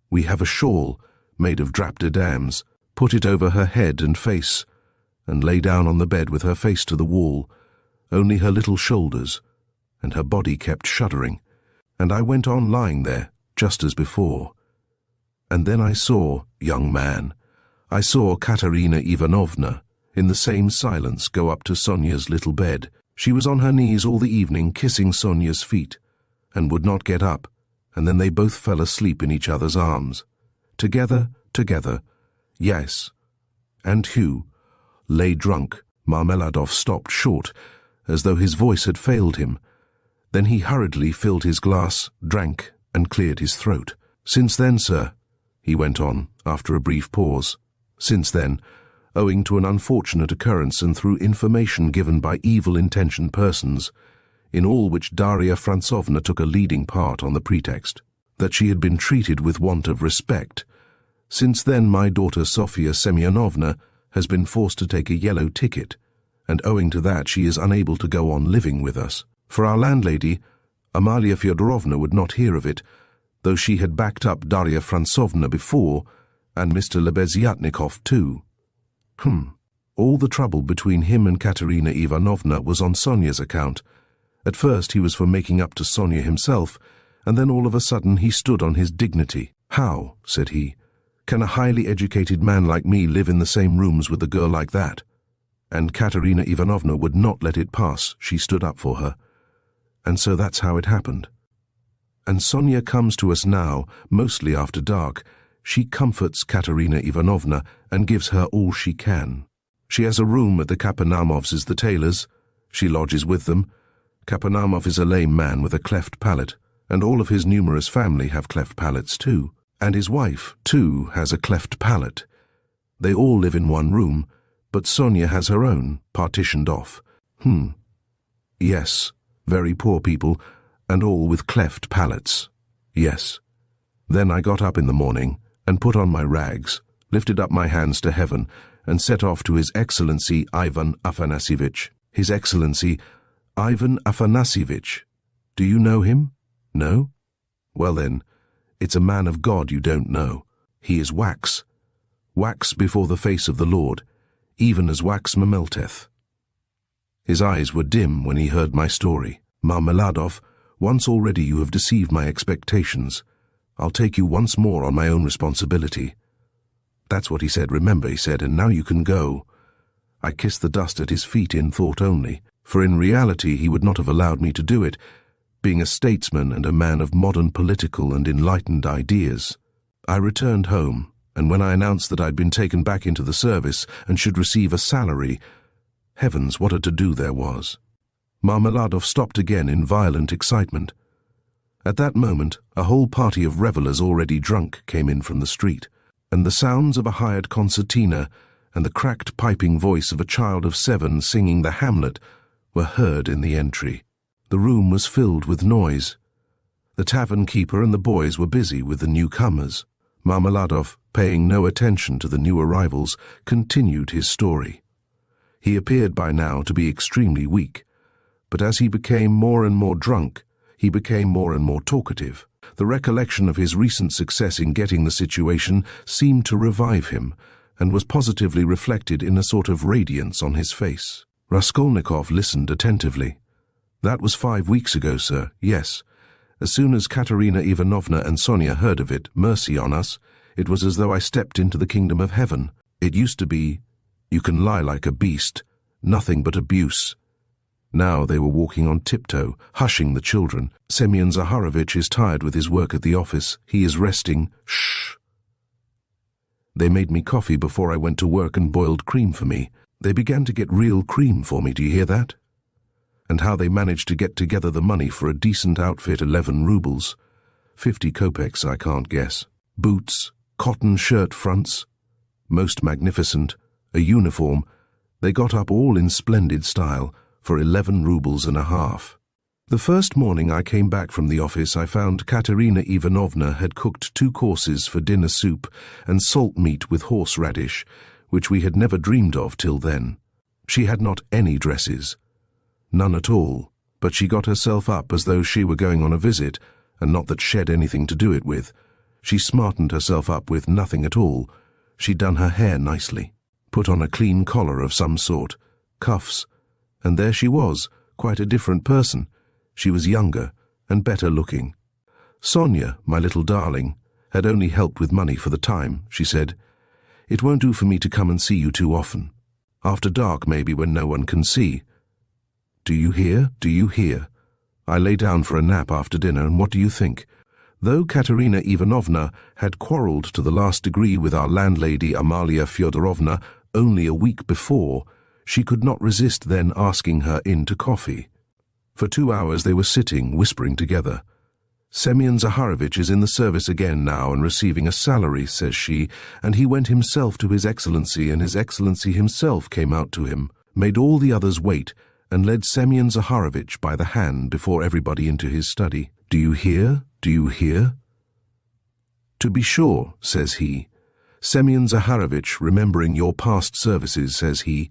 S1: We have a shawl made of drap-de-dams, put it over her head and face, and lay down on the bed with her face to the wall, only her little shoulders, and her body kept shuddering. And I went on lying there, just as before. And then I saw, young man, I saw Katerina Ivanovna, in the same silence, go up to Sonia's little bed. She was on her knees all the evening kissing Sonia's feet, and would not get up, and then they both fell asleep in each other's arms. Together, yes. And Hugh lay drunk. Marmeladov stopped short, as though his voice had failed him. Then he hurriedly filled his glass, drank, and cleared his throat. Since then, sir, he went on, after a brief pause, since then, owing to an unfortunate occurrence and through information given by evil-intentioned persons, in all which Darya Frantsovna took a leading part on the pretext that she had been treated with want of respect. Since then my daughter Sofia Semyonovna has been forced to take a yellow ticket, and owing to that she is unable to go on living with us. For our landlady, Amalia Fyodorovna, would not hear of it, though she had backed up Darya Frantsovna before, and Mr. Lebeziatnikov too. All the trouble between him and Katerina Ivanovna was on Sonia's account. At first he was for making up to Sonia himself, and then all of a sudden he stood on his dignity. "How," said he, "can a highly educated man like me live in the same rooms with a girl like that?" And Katerina Ivanovna would not let it pass. She stood up for her. And so that's how it happened. And Sonia comes to us now, mostly after dark. She comforts Katerina Ivanovna and gives her all she can. She has a room at the Kapanamovs' the tailors. She lodges with them. Kapanamov is a lame man with a cleft palate, and all of his numerous family have cleft palates too. And his wife, too, has a cleft palate. They all live in one room, but Sonia has her own, partitioned off. Yes, very poor people, and all with cleft palates. Yes. Then I got up in the morning, and put on my rags, lifted up my hands to heaven, and set off to His Excellency Ivan Afanasyevich. His Excellency Ivan Afanasyevich. Do you know him? No? Well then, it's a man of God you don't know. He is wax. Wax before the face of the Lord, even as wax melteth. His eyes were dim when he heard my story. Marmeladov, once already you have deceived my expectations. I'll take you once more on my own responsibility. That's what he said, remember, he said, and now you can go. I kissed the dust at his feet in thought only, for in reality he would not have allowed me to do it, being a statesman and a man of modern political and enlightened ideas. I returned home, and when I announced that I'd been taken back into the service and should receive a salary, heavens, what a to-do there was. Marmeladov stopped again in violent excitement. At that moment, a whole party of revellers already drunk came in from the street, and the sounds of a hired concertina and the cracked piping voice of a child of 7 singing the Hamlet were heard in the entry. The room was filled with noise. The tavern keeper and the boys were busy with the newcomers. Marmeladov, paying no attention to the new arrivals, continued his story. He appeared by now to be extremely weak, but as he became more and more drunk, he became more and more talkative. The recollection of his recent success in getting the situation seemed to revive him, and was positively reflected in a sort of radiance on his face. Raskolnikov listened attentively. "That was 5 weeks ago, sir, yes. As soon as Katerina Ivanovna and Sonia heard of it, mercy on us, it was as though I stepped into the kingdom of heaven. It used to be, you can lie like a beast, nothing but abuse. Now they were walking on tiptoe, hushing the children. Semyon Zaharovitch is tired with his work at the office. He is resting. Shh. They made me coffee before I went to work and boiled cream for me. They began to get real cream for me, do you hear that? And how they managed to get together the money for a decent outfit, 11 rubles. 50 kopecks, I can't guess. Boots, cotton shirt fronts, most magnificent, a uniform. They got up all in splendid style, for 11 rubles and a half. The first morning I came back from the office, I found Katerina Ivanovna had cooked 2 courses for dinner soup and salt meat with horseradish, which we had never dreamed of till then. She had not any dresses, none at all, but she got herself up as though she were going on a visit, and not that she had anything to do it with. She smartened herself up with nothing at all. She'd done her hair nicely, put on a clean collar of some sort, cuffs, and there she was, quite a different person. She was younger and better looking. Sonia, my little darling, had only helped with money for the time, she said. It won't do for me to come and see you too often. After dark, maybe, when no one can see. Do you hear? Do you hear? I lay down for a nap after dinner, and what do you think? Though Katerina Ivanovna had quarrelled to the last degree with our landlady Amalia Fyodorovna only a week before, she could not resist then asking her in to coffee. For 2 hours they were sitting, whispering together. "Semyon Zaharovitch is in the service again now and receiving a salary," says she, "and he went himself to His Excellency, and His Excellency himself came out to him, made all the others wait, and led Semyon Zaharovitch by the hand before everybody into his study. 'Do you hear? Do you hear?' 'To be sure,' says he. 'Semyon Zaharovitch, remembering your past services,' says he,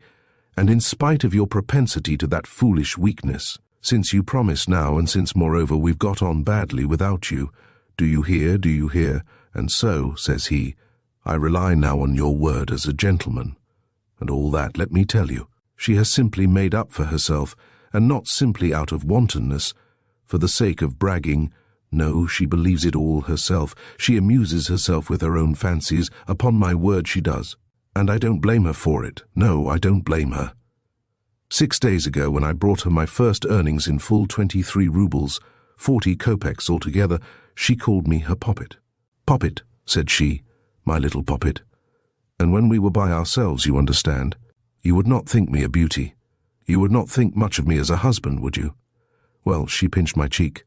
S1: 'and in spite of your propensity to that foolish weakness, since you promise now, and since moreover we've got on badly without you, do you hear, do you hear? And so,' says he, 'I rely now on your word as a gentleman.' And all that, let me tell you, she has simply made up for herself, and not simply out of wantonness, for the sake of bragging. No, she believes it all herself. She amuses herself with her own fancies, upon my word she does. And I don't blame her for it. No, I don't blame her. 6 days ago, when I brought her my first earnings in full 23 roubles, 40 kopecks altogether, she called me her poppet. 'Poppet,' said she, 'my little poppet.' And when we were by ourselves, you understand, you would not think me a beauty. You would not think much of me as a husband, would you? Well, she pinched my cheek.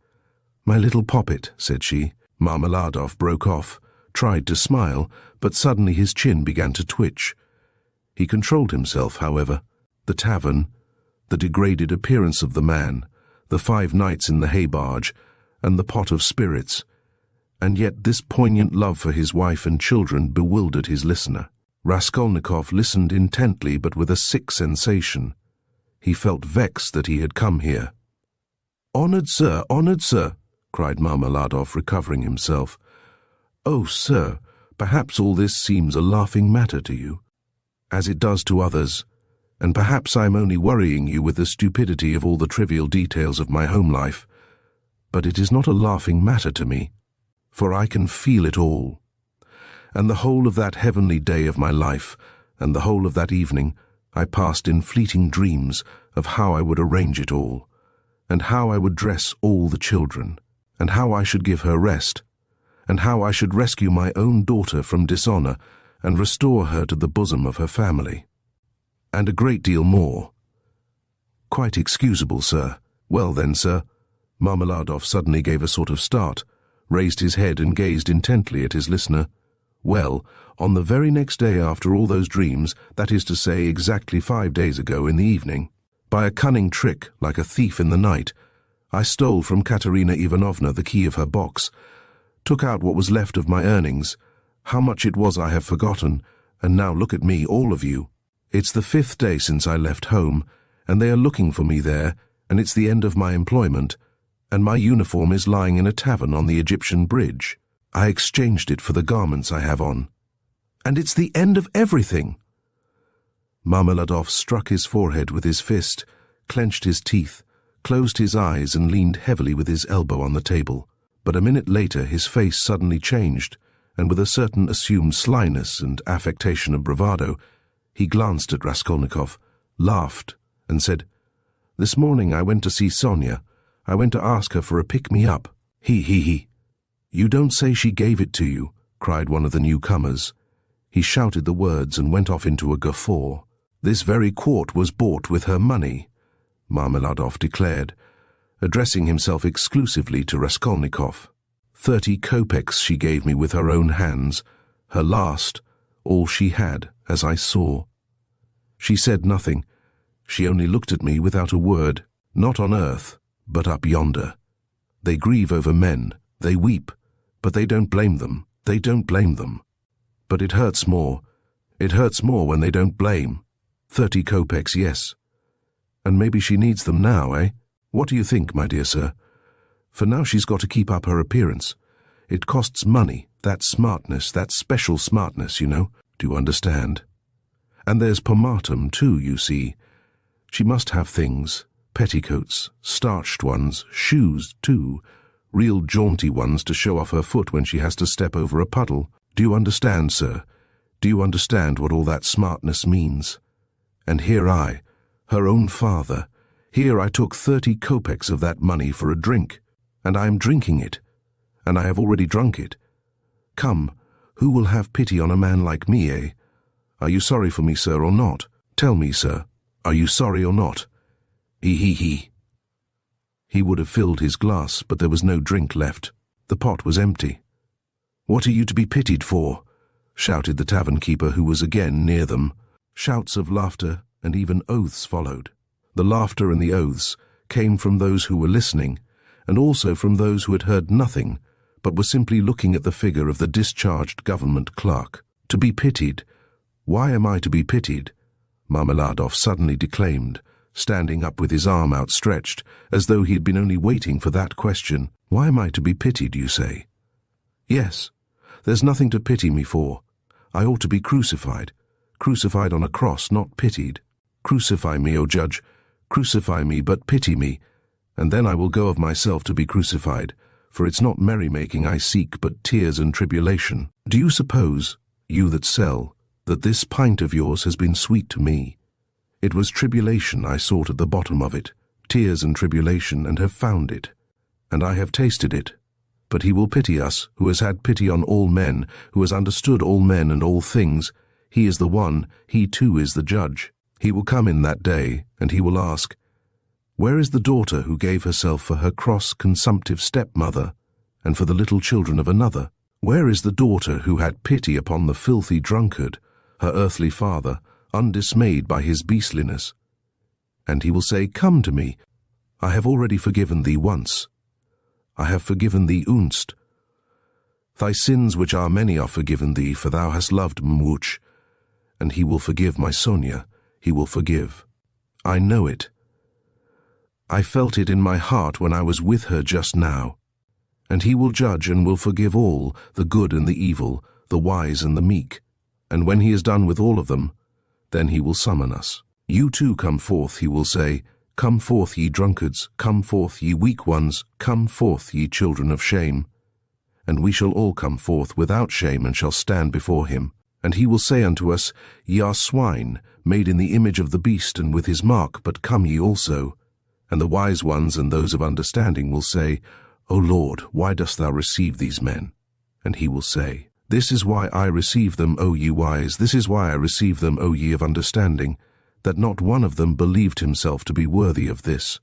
S1: 'My little poppet,' said she. Marmeladov broke off, tried to smile, but suddenly his chin began to twitch. He controlled himself, however. The tavern, the degraded appearance of the man, the 5 nights in the hay-barge, and the pot of spirits, and yet this poignant love for his wife and children bewildered his listener. Raskolnikov listened intently, but with a sick sensation. He felt vexed that he had come here. "Honoured sir, cried Marmeladov, recovering himself. "Oh, sir, perhaps all this seems a laughing matter to you, as it does to others, and perhaps I am only worrying you with the stupidity of all the trivial details of my home life, but it is not a laughing matter to me, for I can feel it all. And the whole of that heavenly day of my life, and the whole of that evening, I passed in fleeting dreams of how I would arrange it all, and how I would dress all the children, and how I should give her rest, and how I should rescue my own daughter from dishonour and restore her to the bosom of her family. And a great deal more. Quite excusable, sir. Well then, sir." Marmeladov suddenly gave a sort of start, raised his head and gazed intently at his listener. "Well, on the very next day after all those dreams, that is to say, exactly 5 days ago in the evening, by a cunning trick, like a thief in the night, I stole from Katerina Ivanovna the key of her box, took out what was left of my earnings. How much it was I have forgotten, and now look at me, all of you. It's the 5th day since I left home, and they are looking for me there, and it's the end of my employment, and my uniform is lying in a tavern on the Egyptian bridge. I exchanged it for the garments I have on. And it's the end of everything." Marmeladov struck his forehead with his fist, clenched his teeth, closed his eyes and leaned heavily with his elbow on the table. But a minute later his face suddenly changed, and with a certain assumed slyness and affectation of bravado, he glanced at Raskolnikov, laughed, and said, "This morning I went to see Sonia. I went to ask her for a pick-me-up. He. You don't say she gave it to you," cried one of the newcomers. He shouted the words and went off into a guffaw. "This very quart was bought with her money," Marmeladov declared, addressing himself exclusively to Raskolnikov. 30 kopecks she gave me with her own hands, her last, all she had, as I saw. She said nothing. She only looked at me without a word, not on earth, but up yonder. They grieve over men, they weep, but they don't blame them, they don't blame them. But it hurts more when they don't blame. 30 kopecks, yes. And maybe she needs them now, eh? What do you think, my dear sir? For now she's got to keep up her appearance. It costs money, that smartness, that special smartness, you know. Do you understand? And there's pomatum, too, you see. She must have things, petticoats, starched ones, shoes, too, real jaunty ones to show off her foot when she has to step over a puddle. Do you understand, sir? Do you understand what all that smartness means? And here I, her own father, here I took 30 kopecks of that money for a drink, and I am drinking it, and I have already drunk it. Come, who will have pity on a man like me, eh? Are you sorry for me, sir, or not? Tell me, sir, are you sorry or not? He. He would have filled his glass, but there was no drink left. The pot was empty. "What are you to be pitied for?" shouted the tavern-keeper, who was again near them. Shouts of laughter and even oaths followed. The laughter and the oaths came from those who were listening, and also from those who had heard nothing, but were simply looking at the figure of the discharged government clerk. "To be pitied? Why am I to be pitied?" Marmeladov suddenly declaimed, standing up with his arm outstretched, as though he had been only waiting for that question. "Why am I to be pitied, you say?" "Yes, there's nothing to pity me for. I ought to be crucified on a cross, not pitied. Crucify me, O judge, crucify me, but pity me, and then I will go of myself to be crucified, for it's not merrymaking I seek, but tears and tribulation. Do you suppose, you that sell, that this pint of yours has been sweet to me? It was tribulation I sought at the bottom of it, tears and tribulation, and have found it, and I have tasted it. But he will pity us, who has had pity on all men, who has understood all men and all things. He is the one, he too is the judge. He will come in that day, and he will ask, 'Where is the daughter who gave herself for her cross, consumptive stepmother, and for the little children of another? Where is the daughter who had pity upon the filthy drunkard, her earthly father, undismayed by his beastliness?' And he will say, 'Come to me. I have already forgiven thee once. I have forgiven thee unst. Thy sins which are many are forgiven thee, for thou hast loved Mwuch.' And he will forgive my Sonia. He will forgive. I know it. I felt it in my heart when I was with her just now. And he will judge and will forgive all, the good and the evil, the wise and the meek. And when he is done with all of them, then he will summon us. 'You too come forth,' he will say. 'Come forth, ye drunkards, come forth, ye weak ones, come forth, ye children of shame.' And we shall all come forth without shame and shall stand before him. And he will say unto us, 'Ye are swine, made in the image of the beast and with his mark, but come ye also.' And the wise ones and those of understanding will say, 'O Lord, why dost thou receive these men?' And he will say, 'This is why I receive them, O ye wise, this is why I receive them, O ye of understanding, that not one of them believed himself to be worthy of this.'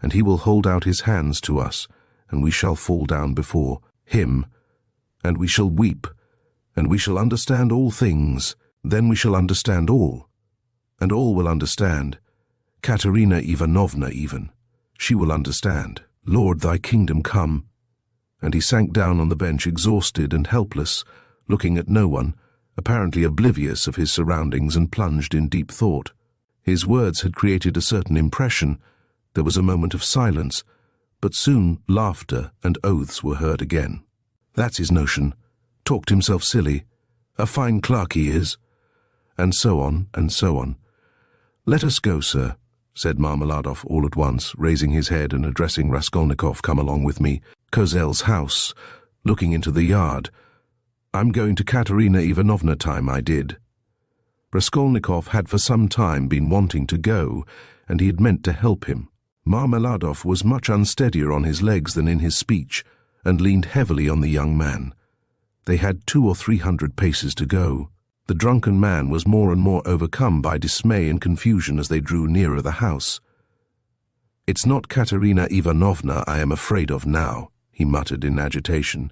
S1: And he will hold out his hands to us, and we shall fall down before him, and we shall weep, and we shall understand all things. Then we shall understand all, and all will understand. Katerina Ivanovna even, she will understand. Lord, thy kingdom come." And he sank down on the bench, exhausted and helpless, looking at no one, apparently oblivious of his surroundings and plunged in deep thought. His words had created a certain impression. There was a moment of silence, but soon laughter and oaths were heard again. "That's his notion. Talked himself silly. A fine clerk he is." And so on, and so on. "Let us go, sir," said Marmeladov all at once, raising his head and addressing Raskolnikov. "Come along with me. Kozel's house," looking into the yard. "I'm going to Katerina Ivanovna time, I did." Raskolnikov had for some time been wanting to go, and he had meant to help him. Marmeladov was much unsteadier on his legs than in his speech, and leaned heavily on the young man. They had 200 or 300 paces to go. The drunken man was more and more overcome by dismay and confusion as they drew nearer the house. "It's not Katerina Ivanovna I am afraid of now," he muttered in agitation,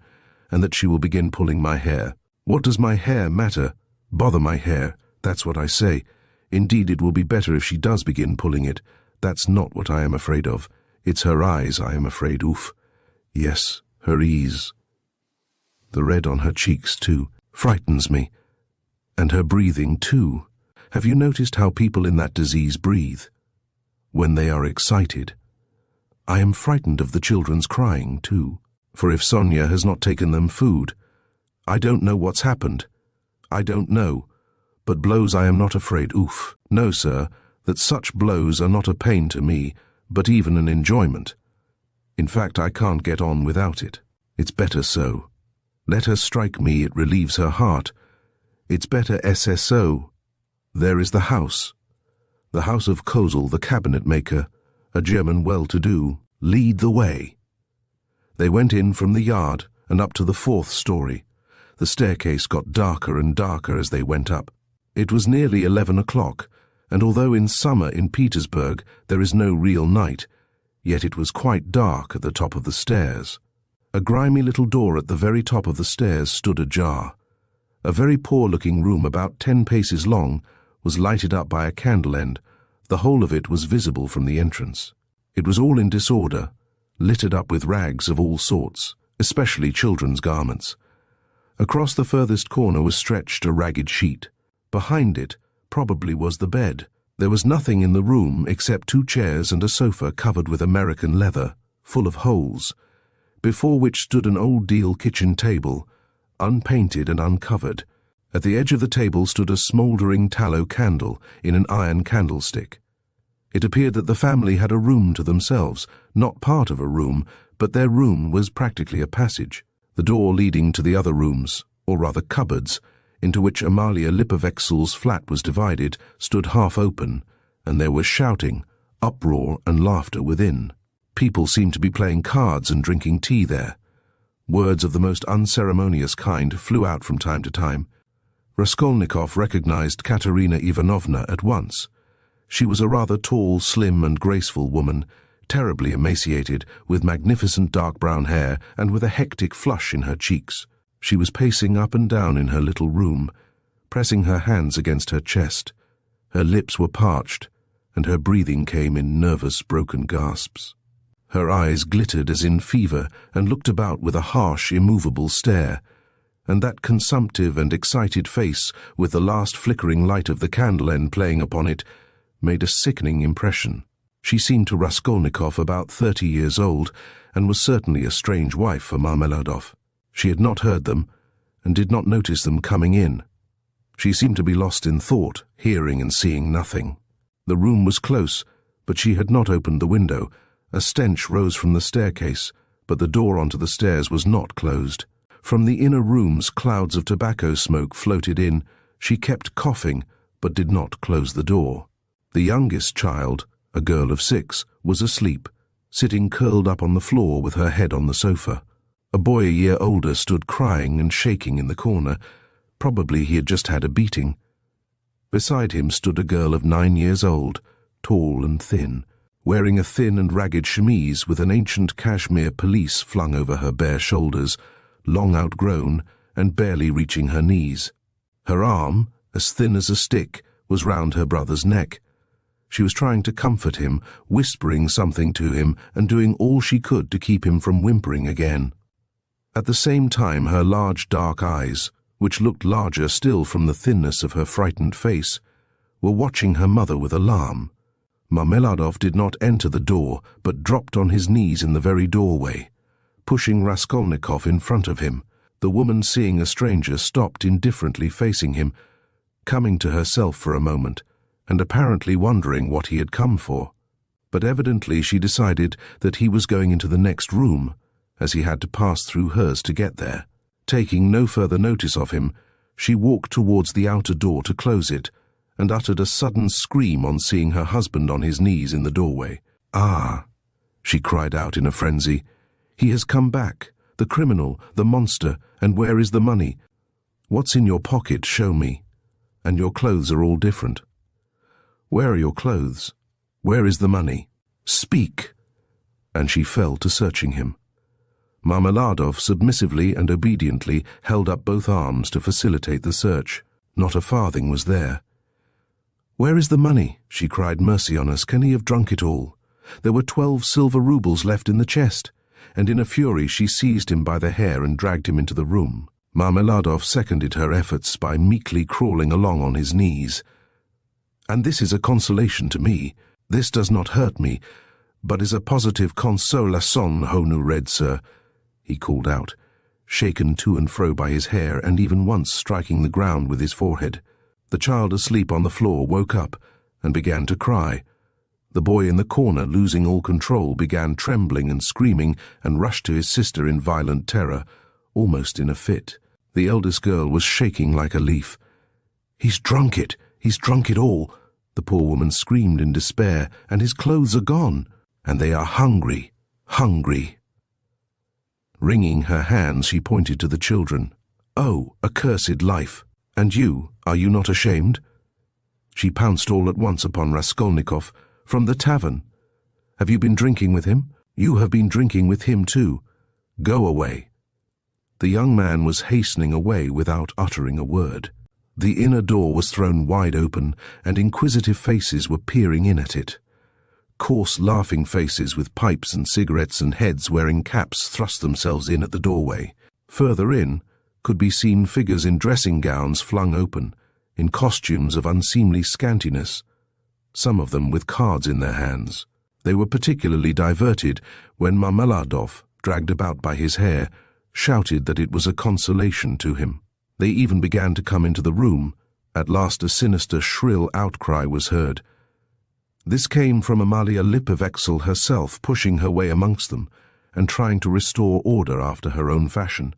S1: "and that she will begin pulling my hair. What does my hair matter? Bother my hair, that's what I say. Indeed, it will be better if she does begin pulling it. That's not what I am afraid of. It's her eyes I am afraid, oof. Yes, her ease. The red on her cheeks, too, frightens me. And her breathing, too. Have you noticed how people in that disease breathe? When they are excited. I am frightened of the children's crying, too. For if Sonia has not taken them food, I don't know what's happened. I don't know. But blows I am not afraid, oof. No, sir, that such blows are not a pain to me, but even an enjoyment. In fact, I can't get on without it. It's better so. Let her strike me, it relieves her heart. It's better SSO. There is the house of Kozel, the cabinet maker, a German well-to-do. Lead the way. They went in from the yard and up to the 4th story. The staircase got darker and darker as they went up. It was nearly 11 o'clock, and although in summer in Petersburg there is no real night, yet it was quite dark at the top of the stairs. A grimy little door at the very top of the stairs stood ajar. A very poor-looking room about 10 paces long was lighted up by a candle end. The whole of it was visible from the entrance. It was all in disorder, littered up with rags of all sorts, especially children's garments. Across the furthest corner was stretched a ragged sheet. Behind it probably was the bed. There was nothing in the room except 2 chairs and a sofa covered with American leather, full of holes, before which stood an old deal kitchen table, unpainted and uncovered. At the edge of the table stood a smouldering tallow candle in an iron candlestick. It appeared that the family had a room to themselves, not part of a room, but their room was practically a passage. The door leading to the other rooms, or rather cupboards, into which Amalia Lipovexel's flat was divided, stood half open, and there was shouting, uproar and laughter within. People seemed to be playing cards and drinking tea there. Words of the most unceremonious kind flew out from time to time. Raskolnikov recognized Katerina Ivanovna at once. She was a rather tall, slim and graceful woman, terribly emaciated, with magnificent dark brown hair and with a hectic flush in her cheeks. She was pacing up and down in her little room, pressing her hands against her chest. Her lips were parched, and her breathing came in nervous, broken gasps. Her eyes glittered as in fever and looked about with a harsh, immovable stare, and that consumptive and excited face, with the last flickering light of the candle end playing upon it, made a sickening impression. She seemed to Raskolnikov about 30 years old, and was certainly a strange wife for Marmeladov. She had not heard them, and did not notice them coming in. She seemed to be lost in thought, hearing and seeing nothing. The room was close, but she had not opened the window. A stench rose from the staircase, but the door onto the stairs was not closed. From the inner rooms clouds of tobacco smoke floated in. She kept coughing, but did not close the door. The youngest child, a girl of 6, was asleep, sitting curled up on the floor with her head on the sofa. A boy a year older stood crying and shaking in the corner. Probably he had just had a beating. Beside him stood a girl of 9 years old, tall and thin, wearing a thin and ragged chemise with an ancient cashmere pelisse flung over her bare shoulders, long outgrown and barely reaching her knees. Her arm, as thin as a stick, was round her brother's neck. She was trying to comfort him, whispering something to him and doing all she could to keep him from whimpering again. At the same time, her large dark eyes, which looked larger still from the thinness of her frightened face, were watching her mother with alarm. Marmeladov did not enter the door, but dropped on his knees in the very doorway, pushing Raskolnikov in front of him. The woman, seeing a stranger, stopped indifferently facing him, coming to herself for a moment, and apparently wondering what he had come for. But evidently she decided that he was going into the next room, as he had to pass through hers to get there. Taking no further notice of him, she walked towards the outer door to close it, and uttered a sudden scream on seeing her husband on his knees in the doorway. "Ah!" she cried out in a frenzy. "He has come back, the criminal, the monster, and where is the money? What's in your pocket, show me. And your clothes are all different. Where are your clothes? Where is the money? Speak!" And she fell to searching him. Marmeladov submissively and obediently held up both arms to facilitate the search. Not a farthing was there. "Where is the money?" she cried. "Mercy on us, can he have drunk it all? There were 12 silver roubles left in the chest." And in a fury she seized him by the hair and dragged him into the room. Marmeladov seconded her efforts by meekly crawling along on his knees. "And this is a consolation to me. This does not hurt me, but is a positive consolation, Honu Red Sir," he called out, shaken to and fro by his hair and even once striking the ground with his forehead. The child asleep on the floor woke up and began to cry. The boy in the corner, losing all control, began trembling and screaming and rushed to his sister in violent terror, almost in a fit. The eldest girl was shaking like a leaf. "He's drunk it! He's drunk it all!" the poor woman screamed in despair. "And his clothes are gone! And they are hungry, hungry!" Wringing her hands, she pointed to the children. "Oh, accursed life! And you, are you not ashamed?" She pounced all at once upon Raskolnikov. "From the tavern. Have you been drinking with him? You have been drinking with him too. Go away." The young man was hastening away without uttering a word. The inner door was thrown wide open, and inquisitive faces were peering in at it. Coarse, laughing faces with pipes and cigarettes and heads wearing caps thrust themselves in at the doorway. Further in could be seen figures in dressing gowns flung open, in costumes of unseemly scantiness, some of them with cards in their hands. They were particularly diverted when Marmeladov, dragged about by his hair, shouted that it was a consolation to him. They even began to come into the room. At last a sinister, shrill outcry was heard. This came from Amalia Lipovexel herself, pushing her way amongst them, and trying to restore order after her own fashion,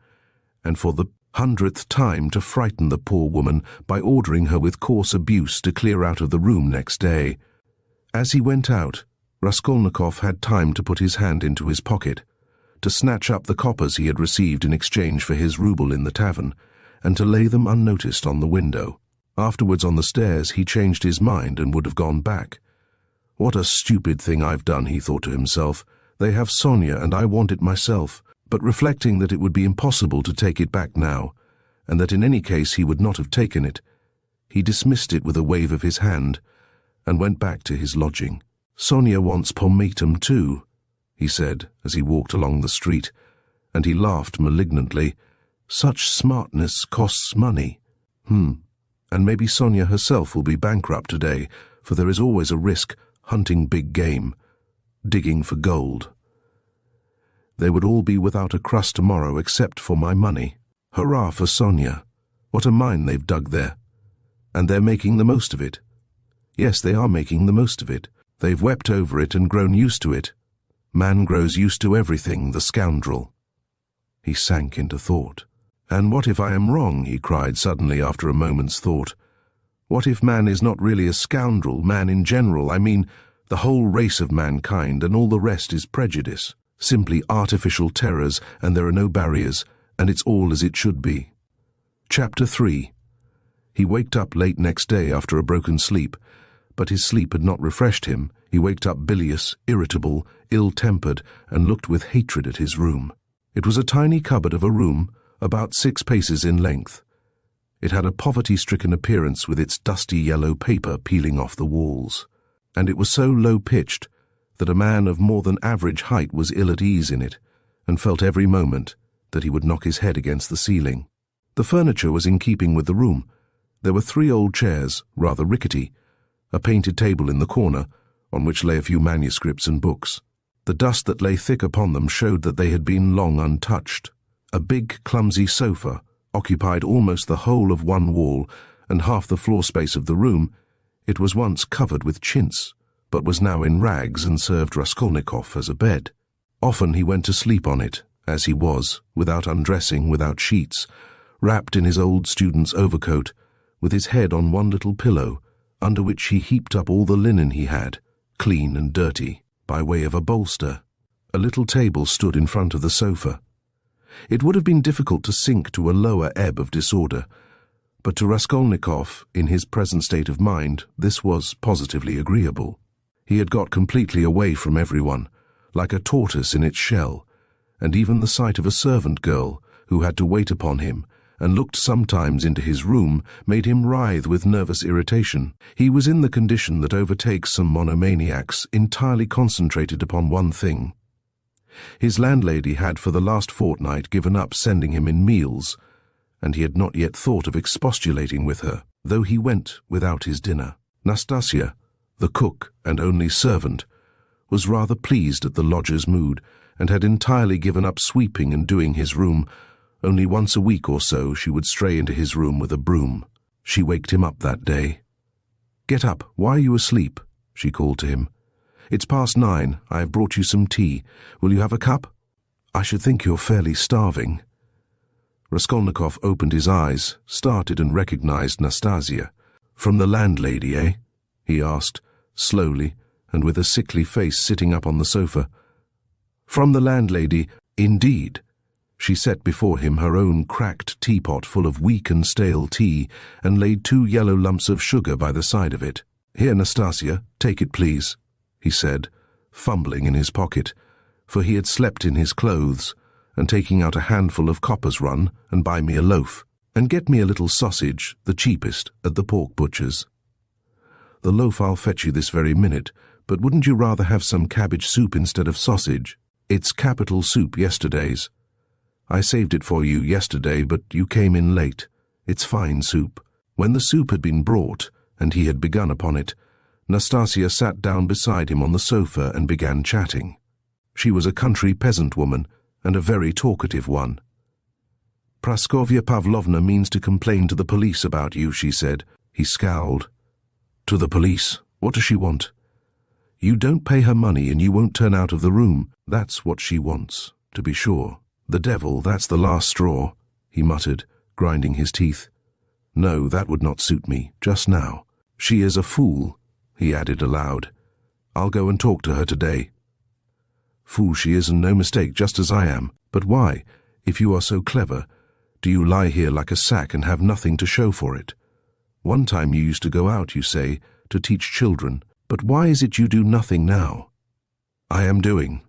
S1: and for the 100th time to frighten the poor woman by ordering her with coarse abuse to clear out of the room next day. As he went out, Raskolnikov had time to put his hand into his pocket, to snatch up the coppers he had received in exchange for his rouble in the tavern, and to lay them unnoticed on the window. Afterwards on the stairs he changed his mind and would have gone back. "What a stupid thing I've done," he thought to himself. "They have Sonia and I want it myself." But reflecting that it would be impossible to take it back now, and that in any case he would not have taken it, he dismissed it with a wave of his hand, and went back to his lodging. "Sonia wants pomatum too," he said as he walked along the street, and he laughed malignantly. "Such smartness costs money. And maybe Sonia herself will be bankrupt today, for there is always a risk hunting big game, digging for gold. They would all be without a crust tomorrow except for my money. Hurrah for Sonia. What a mine they've dug there. And they're making the most of it. Yes, they are making the most of it. They've wept over it and grown used to it. Man grows used to everything, the scoundrel." He sank into thought. "And what if I am wrong?" he cried suddenly after a moment's thought. "What if man is not really a scoundrel, man in general, I mean the whole race of mankind, and all the rest is prejudice? Simply artificial terrors, and there are no barriers, and it's all as it should be." Chapter 3. He waked up late next day after a broken sleep, but his sleep had not refreshed him. He waked up bilious, irritable, ill-tempered, and looked with hatred at his room. It was a tiny cupboard of a room, about 6 paces in length. It had a poverty-stricken appearance with its dusty yellow paper peeling off the walls, and it was so low-pitched that a man of more than average height was ill at ease in it, and felt every moment that he would knock his head against the ceiling. The furniture was in keeping with the room. There were 3 old chairs, rather rickety, a painted table in the corner, on which lay a few manuscripts and books. The dust that lay thick upon them showed that they had been long untouched. A big, clumsy sofa occupied almost the whole of one wall and half the floor space of the room. It was once covered with chintz, but was now in rags and served Raskolnikov as a bed. Often he went to sleep on it, as he was, without undressing, without sheets, wrapped in his old student's overcoat, with his head on one little pillow, under which he heaped up all the linen he had, clean and dirty, by way of a bolster. A little table stood in front of the sofa. It would have been difficult to sink to a lower ebb of disorder, but to Raskolnikov, in his present state of mind, this was positively agreeable. He had got completely away from everyone, like a tortoise in its shell, and even the sight of a servant girl, who had to wait upon him, and looked sometimes into his room, made him writhe with nervous irritation. He was in the condition that overtakes some monomaniacs, entirely concentrated upon one thing. His landlady had for the last fortnight given up sending him in meals, and he had not yet thought of expostulating with her, though he went without his dinner. Nastasia, the cook and only servant, was rather pleased at the lodger's mood, and had entirely given up sweeping and doing his room. Only once a week or so she would stray into his room with a broom. She waked him up that day. "Get up, why are you asleep?" she called to him. "It's past 9, I have brought you some tea. Will you have a cup? I should think you're fairly starving." Raskolnikov opened his eyes, started and recognized Nastasia. "From the landlady, eh?" he asked, slowly, and with a sickly face sitting up on the sofa. "From the landlady, indeed." She set before him her own cracked teapot full of weak and stale tea, and laid 2 yellow lumps of sugar by the side of it. "Here, Nastasia, take it, please," he said, fumbling in his pocket, for he had slept in his clothes, and taking out a handful of coppers, run and buy me a loaf, and get me a little sausage, the cheapest, at the pork butcher's. The loaf I'll fetch you this very minute, but wouldn't you rather have some cabbage soup instead of sausage? It's capital soup, yesterday's. I saved it for you yesterday, but you came in late. It's fine soup. When the soup had been brought, and he had begun upon it, Nastasia sat down beside him on the sofa and began chatting. She was a country peasant woman, and a very talkative one. "Praskovya Pavlovna means to complain to the police about you," she said. He scowled. "To the police? What does she want?" "You don't pay her money and you won't turn out of the room. That's what she wants, to be sure. The devil, that's the last straw," he muttered, grinding his teeth. "No, that would not suit me, just now. She is a fool," he added aloud. "I'll go and talk to her today." "Fool she is, and no mistake, just as I am. But why, if you are so clever, do you lie here like a sack and have nothing to show for it? One time you used to go out, you say, to teach children, but why is it you do nothing now?" "I am doing."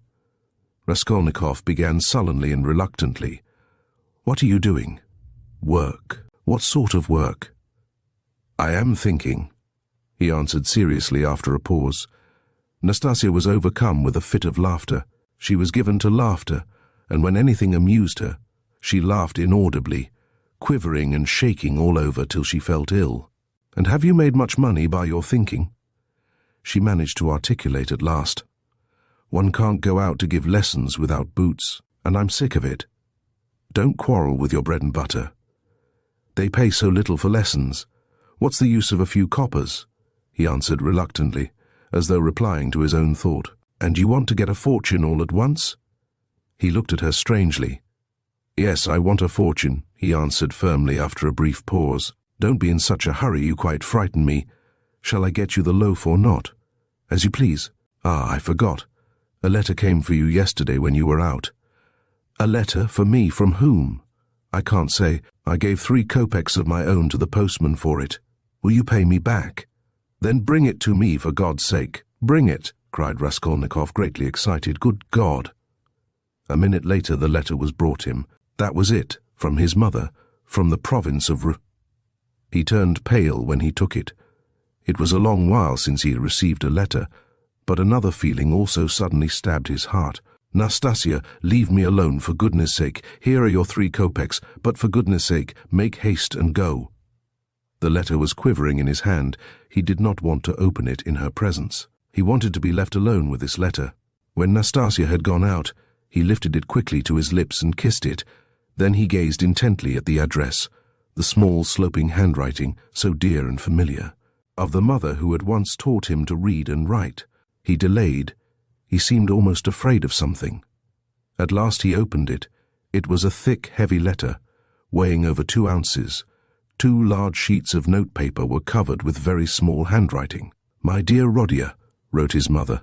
S1: Raskolnikov began sullenly and reluctantly. "What are you doing?" "Work." "What sort of work?" "I am thinking," he answered seriously after a pause. Nastasia was overcome with a fit of laughter. She was given to laughter, and when anything amused her, she laughed inaudibly, quivering and shaking all over till she felt ill. "And have you made much money by your thinking?" She managed to articulate at last. "One can't go out to give lessons without boots, and I'm sick of it. Don't quarrel with your bread and butter. They pay so little for lessons. What's the use of a few coppers?" he answered reluctantly, as though replying to his own thought. "And you want to get a fortune all at once?" He looked at her strangely. "Yes, I want a fortune," he answered firmly after a brief pause. "Don't be in such a hurry, you quite frighten me. Shall I get you the loaf or not?" "As you please. Ah, I forgot. A letter came for you yesterday when you were out." "A letter for me? From whom?" "I can't say. I gave 3 kopecks of my own to the postman for it. Will you pay me back?" "Then bring it to me, for God's sake. Bring it," cried Raskolnikov, greatly excited. "Good God!" A minute later the letter was brought him. That was it, from his mother, from the province of He turned pale when he took it. It was a long while since he had received a letter, but another feeling also suddenly stabbed his heart. "Nastasia, leave me alone, for goodness' sake. Here are your 3 kopecks, but for goodness' sake, make haste and go." The letter was quivering in his hand. He did not want to open it in her presence. He wanted to be left alone with this letter. When Nastasia had gone out, he lifted it quickly to his lips and kissed it. Then he gazed intently at the address, the small sloping handwriting, so dear and familiar, of the mother who had once taught him to read and write. He delayed. He seemed almost afraid of something. At last he opened it. It was a thick, heavy letter, weighing over 2 ounces. 2 large sheets of notepaper were covered with very small handwriting. "My dear Rodia," wrote his mother,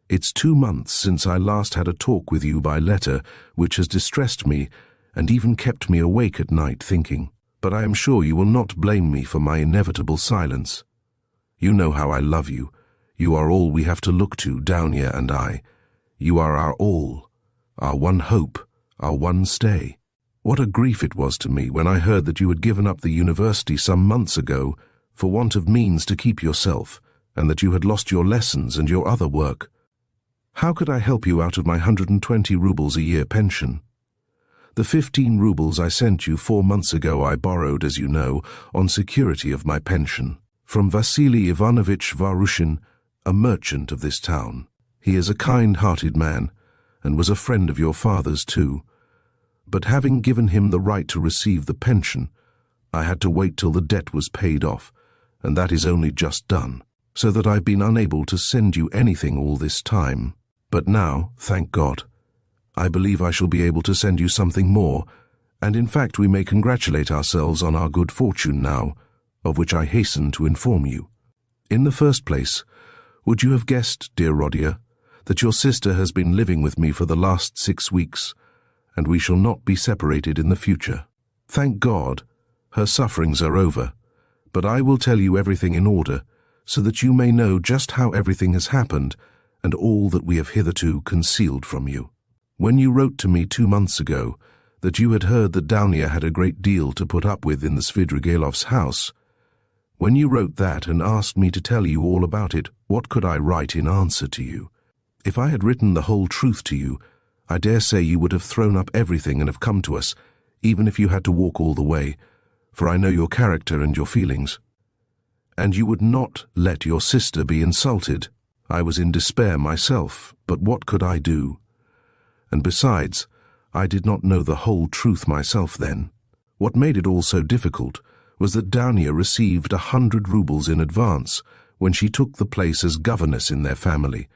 S1: "it's 2 months since I last had a talk with you by letter, which has distressed me and even kept me awake at night thinking. But I am sure you will not blame me for my inevitable silence. You know how I love you. You are all we have to look to, Dounia and I. You are our all, our one hope, our one stay. What a grief it was to me when I heard that you had given up the university some months ago for want of means to keep yourself, and that you had lost your lessons and your other work. How could I help you out of my 120 rubles a year pension? The 15 rubles I sent you 4 months ago I borrowed, as you know, on security of my pension, from Vasily Ivanovich Varushin, a merchant of this town. He is a kind-hearted man, and was a friend of your father's too. But having given him the right to receive the pension, I had to wait till the debt was paid off, and that is only just done, so that I've been unable to send you anything all this time. But now, thank God, I believe I shall be able to send you something more, and in fact we may congratulate ourselves on our good fortune now, of which I hasten to inform you. In the first place, would you have guessed, dear Rodia, that your sister has been living with me for the last 6 weeks, and we shall not be separated in the future? Thank God, her sufferings are over, but I will tell you everything in order, so that you may know just how everything has happened, and all that we have hitherto concealed from you. When you wrote to me 2 months ago that you had heard that Downia had a great deal to put up with in the Svidrigailov's house, when you wrote that and asked me to tell you all about it, what could I write in answer to you? If I had written the whole truth to you, I dare say you would have thrown up everything and have come to us, even if you had to walk all the way, for I know your character and your feelings. And you would not let your sister be insulted. I was in despair myself, but what could I do? And besides, I did not know the whole truth myself then. What made it all so difficult was that Downia received 100 rubles in advance when she took the place as governess in their family,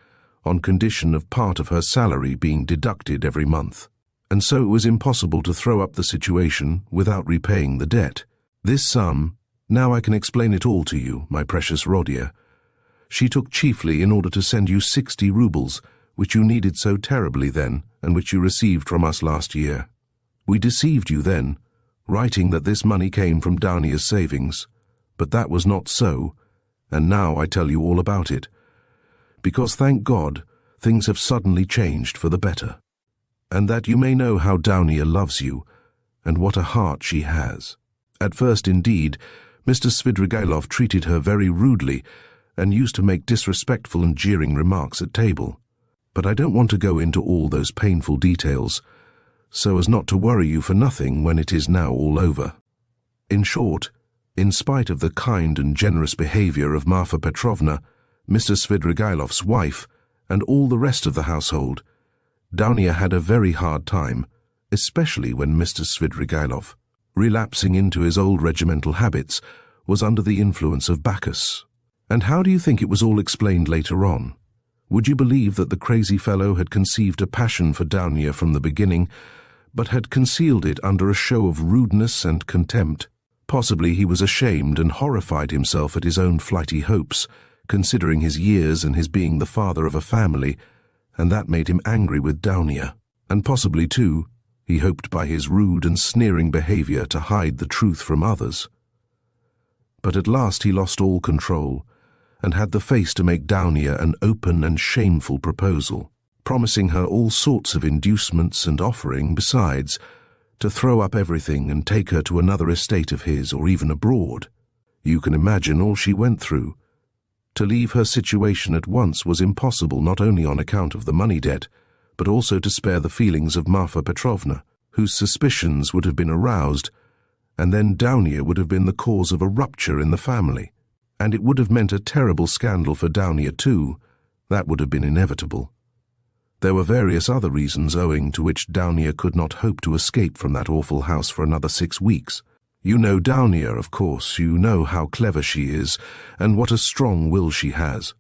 S1: on condition of part of her salary being deducted every month. And so it was impossible to throw up the situation without repaying the debt. This sum, now I can explain it all to you, my precious Rodia, she took chiefly in order to send you 60 rubles, which you needed so terribly then, and which you received from us last year. We deceived you then, writing that this money came from Downia's savings, but that was not so, and now I tell you all about it, because, thank God, things have suddenly changed for the better, and that you may know how Downia loves you, and what a heart she has. At first, indeed, Mr. Svidrigailov treated her very rudely, and used to make disrespectful and jeering remarks at table. But I don't want to go into all those painful details, so as not to worry you for nothing when it is now all over. In short, in spite of the kind and generous behavior of Marfa Petrovna, Mr. Svidrigailov's wife, and all the rest of the household, Downia had a very hard time, especially when Mr. Svidrigailov, relapsing into his old regimental habits, was under the influence of Bacchus. And how do you think it was all explained later on? Would you believe that the crazy fellow had conceived a passion for Downia from the beginning, but had concealed it under a show of rudeness and contempt? Possibly he was ashamed and horrified himself at his own flighty hopes, considering his years and his being the father of a family, and that made him angry with Downia. And possibly, too, he hoped by his rude and sneering behavior to hide the truth from others. But at last he lost all control, and had the face to make Downia an open and shameful proposal, promising her all sorts of inducements and offering, besides, to throw up everything and take her to another estate of his or even abroad. You can imagine all she went through. To leave her situation at once was impossible, not only on account of the money debt, but also to spare the feelings of Marfa Petrovna, whose suspicions would have been aroused, and then Downia would have been the cause of a rupture in the family. And it would have meant a terrible scandal for Downia too. That would have been inevitable. There were various other reasons owing to which Downia could not hope to escape from that awful house for another 6 weeks. You know Downia, of course. You know how clever she is, and what a strong will she has.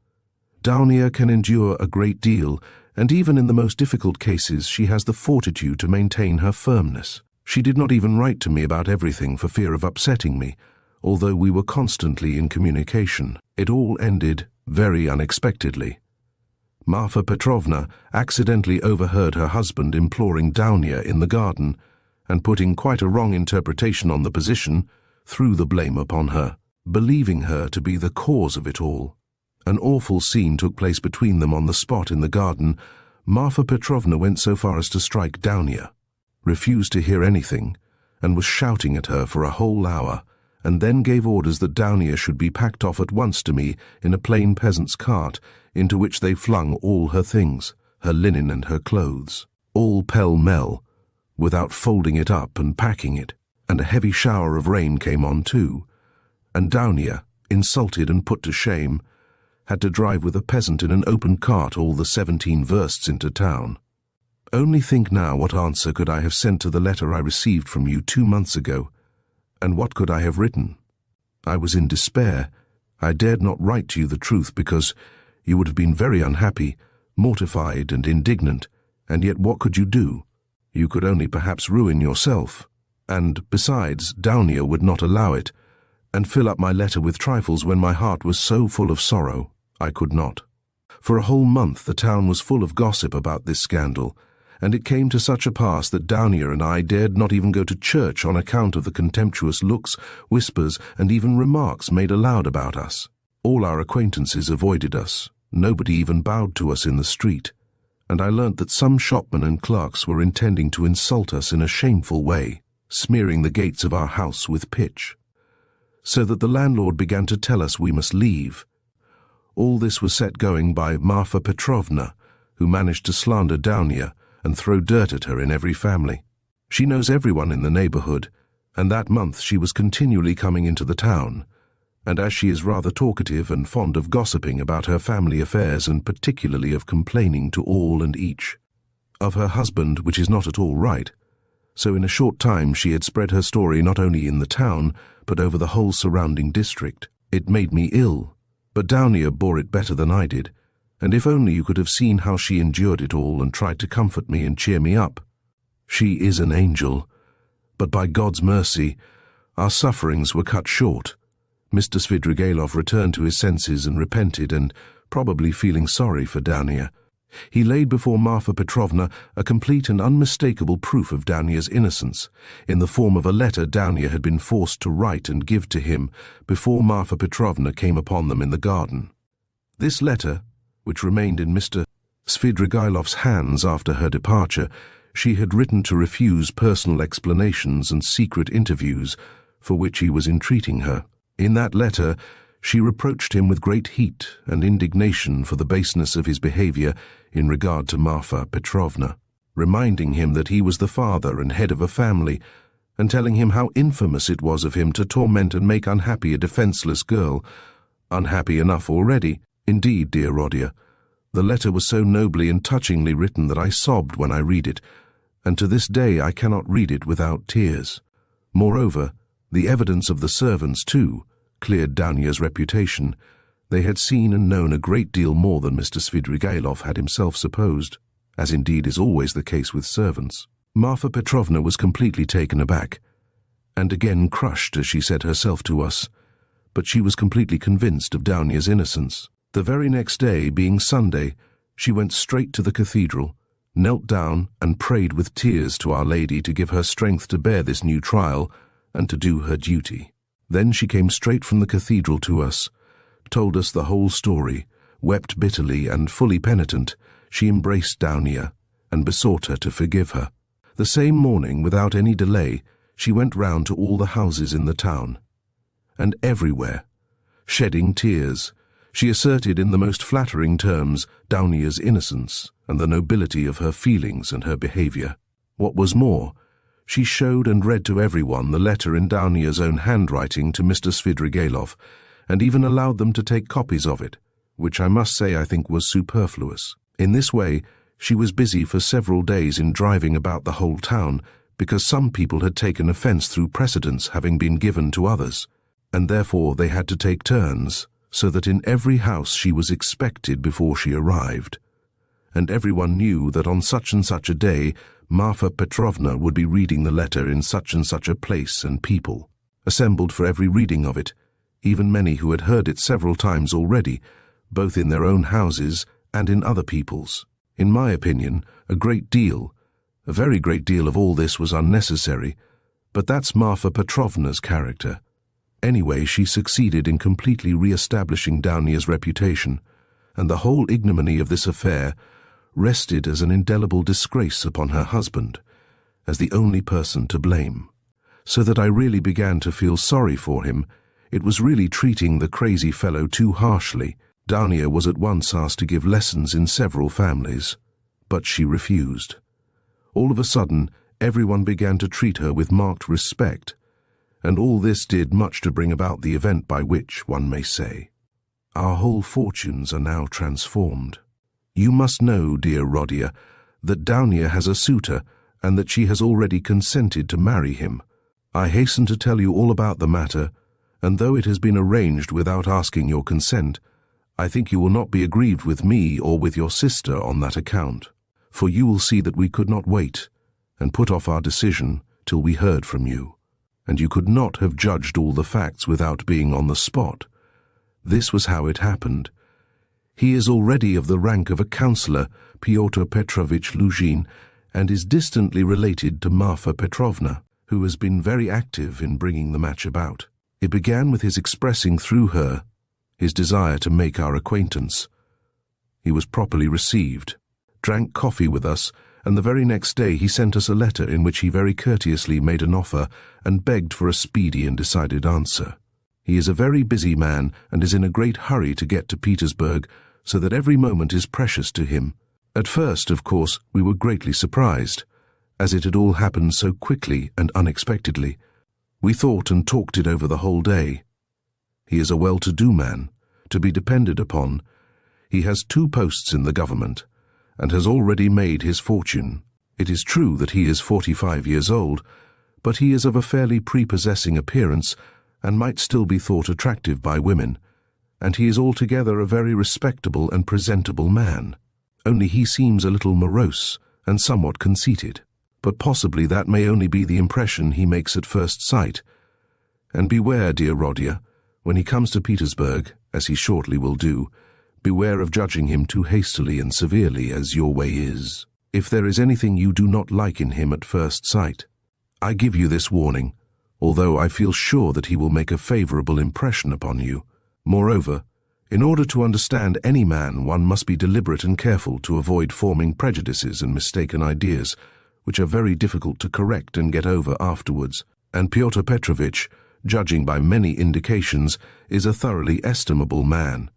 S1: Downia can endure a great deal, and even in the most difficult cases she has the fortitude to maintain her firmness. She did not even write to me about everything for fear of upsetting me, although we were constantly in communication. It all ended very unexpectedly. Marfa Petrovna accidentally overheard her husband imploring Downia in the garden, and putting quite a wrong interpretation on the position, threw the blame upon her, believing her to be the cause of it all. An awful scene took place between them on the spot in the garden. Marfa Petrovna went so far as to strike Downia, refused to hear anything, and was shouting at her for a whole hour, and then gave orders that Downia should be packed off at once to me in a plain peasant's cart, into which they flung all her things, her linen and her clothes, all pell-mell, without folding it up and packing it, and a heavy shower of rain came on too, and Downia, insulted and put to shame, had to drive with a peasant in an open cart all the 17 versts into town. Only think now what answer could I have sent to the letter I received from you 2 months ago, and what could I have written? I was in despair. I dared not write to you the truth because you would have been very unhappy, mortified and indignant, and yet what could you do? You could only perhaps ruin yourself, and, besides, Downia would not allow it, and fill up my letter with trifles when my heart was so full of sorrow. I could not. For a whole month the town was full of gossip about this scandal, and it came to such a pass that Downia and I dared not even go to church on account of the contemptuous looks, whispers, and even remarks made aloud about us. All our acquaintances avoided us. Nobody even bowed to us in the street. and I learnt that some shopmen and clerks were intending to insult us in a shameful way, smearing the gates of our house with pitch, so that the landlord began to tell us we must leave. All this was set going by Marfa Petrovna, who managed to slander Dounia and throw dirt at her in every family. She knows everyone in the neighborhood, and that month she was continually coming into the town, and as she is rather talkative and fond of gossiping about her family affairs and particularly of complaining to all and each of her husband, which is not at all right, so in a short time she had spread her story not only in the town, but over the whole surrounding district. It made me ill, but Dounia bore it better than I did, and if only you could have seen how she endured it all and tried to comfort me and cheer me up. She is an angel, but by God's mercy, our sufferings were cut short. Mr. Svidrigailov returned to his senses and repented, and, probably feeling sorry for Dounia, he laid before Marfa Petrovna a complete and unmistakable proof of Dounia's innocence, in the form of a letter Dounia had been forced to write and give to him before Marfa Petrovna came upon them in the garden. This letter, which remained in Mr. Svidrigailov's hands after her departure, she had written to refuse personal explanations and secret interviews for which he was entreating her. In that letter, she reproached him with great heat and indignation for the baseness of his behavior in regard to Marfa Petrovna, reminding him that he was the father and head of a family, and telling him how infamous it was of him to torment and make unhappy a defenseless girl, unhappy enough already. Indeed, dear Rodia, the letter was so nobly and touchingly written that I sobbed when I read it, and to this day I cannot read it without tears. Moreover, the evidence of the servants, too, cleared Dounia's reputation. They had seen and known a great deal more than Mr. Svidrigailov had himself supposed, as indeed is always the case with servants. Marfa Petrovna was completely taken aback, and again crushed, as she said herself to us, but she was completely convinced of Dounia's innocence. The very next day, being Sunday, she went straight to the cathedral, knelt down and prayed with tears to Our Lady to give her strength to bear this new trial and to do her duty. Then she came straight from the cathedral to us, told us the whole story, wept bitterly, and fully penitent, she embraced Dounia and besought her to forgive her. The same morning, without any delay, she went round to all the houses in the town, and everywhere, shedding tears, she asserted in the most flattering terms Dounia's innocence and the nobility of her feelings and her behavior. What was more, she showed and read to everyone the letter in Dounia's own handwriting to Mr. Svidrigailov, and even allowed them to take copies of it, which I must say I think was superfluous. In this way, she was busy for several days in driving about the whole town, because some people had taken offence through precedence having been given to others, and therefore they had to take turns, so that in every house she was expected before she arrived, and everyone knew that on such and such a day Marfa Petrovna would be reading the letter in such and such a place, and people assembled for every reading of it, even many who had heard it several times already, both in their own houses and in other people's. In my opinion, a very great deal of all this was unnecessary, but that's Marfa Petrovna's character. Anyway, she succeeded in completely re-establishing Dounia's reputation, and the whole ignominy of this affair rested as an indelible disgrace upon her husband, as the only person to blame, so that I really began to feel sorry for him. It was really treating the crazy fellow too harshly. Dounia was at once asked to give lessons in several families, but she refused. All of a sudden, everyone began to treat her with marked respect, and all this did much to bring about the event by which, one may say, our whole fortunes are now transformed. You must know, dear Rodia, that Dounia has a suitor, and that she has already consented to marry him. I hasten to tell you all about the matter, and though it has been arranged without asking your consent, I think you will not be aggrieved with me or with your sister on that account, for you will see that we could not wait and put off our decision till we heard from you, and you could not have judged all the facts without being on the spot. This was how it happened. He is already of the rank of a councillor, Pyotr Petrovich Lujin, and is distantly related to Marfa Petrovna, who has been very active in bringing the match about. It began with his expressing through her his desire to make our acquaintance. He was properly received, drank coffee with us, and the very next day he sent us a letter in which he very courteously made an offer and begged for a speedy and decided answer. He is a very busy man and is in a great hurry to get to Petersburg, so that every moment is precious to him. At first, of course, we were greatly surprised, as it had all happened so quickly and unexpectedly. We thought and talked it over the whole day. He is a well-to-do man, to be depended upon. He has 2 posts in the government, and has already made his fortune. It is true that he is 45 years old, but he is of a fairly prepossessing appearance, and might still be thought attractive by women, and he is altogether a very respectable and presentable man. Only he seems a little morose and somewhat conceited. But possibly that may only be the impression he makes at first sight. And beware, dear Rodia, when he comes to Petersburg, as he shortly will do, beware of judging him too hastily and severely, as your way is, if there is anything you do not like in him at first sight. I give you this warning, although I feel sure that he will make a favorable impression upon you. Moreover, in order to understand any man, one must be deliberate and careful to avoid forming prejudices and mistaken ideas, which are very difficult to correct and get over afterwards, and Pyotr Petrovitch, judging by many indications, is a thoroughly estimable man.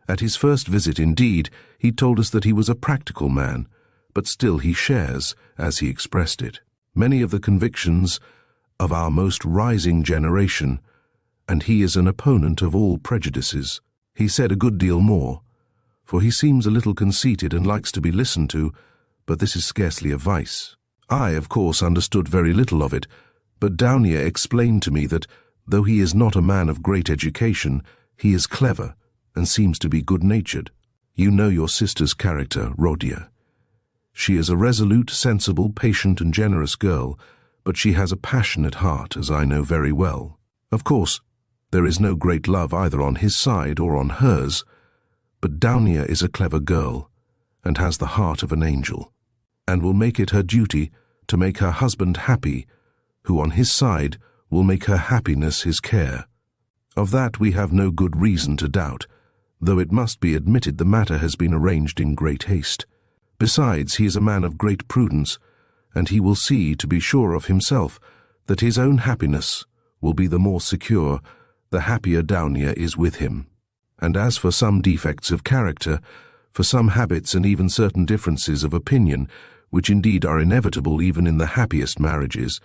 S1: At his first visit, indeed, he told us that he was a practical man, but still he shares, as he expressed it, many of the convictions of our most rising generation, and he is an opponent of all prejudices. He said a good deal more, for he seems a little conceited and likes to be listened to, but this is scarcely a vice. I, of course, understood very little of it, but Downia explained to me that, though he is not a man of great education, he is clever and seems to be good-natured. You know your sister's character, Rodia. She is a resolute, sensible, patient and generous girl, but she has a passionate heart, as I know very well. Of course, there is no great love either on his side or on hers, but Downia is a clever girl, and has the heart of an angel, and will make it her duty to make her husband happy, who on his side will make her happiness his care. Of that we have no good reason to doubt, though it must be admitted the matter has been arranged in great haste. Besides, he is a man of great prudence, and he will see, to be sure of himself, that his own happiness will be the more secure the happier Downia is with him. And as for some defects of character, for some habits and even certain differences of opinion, which indeed are inevitable even in the happiest marriages,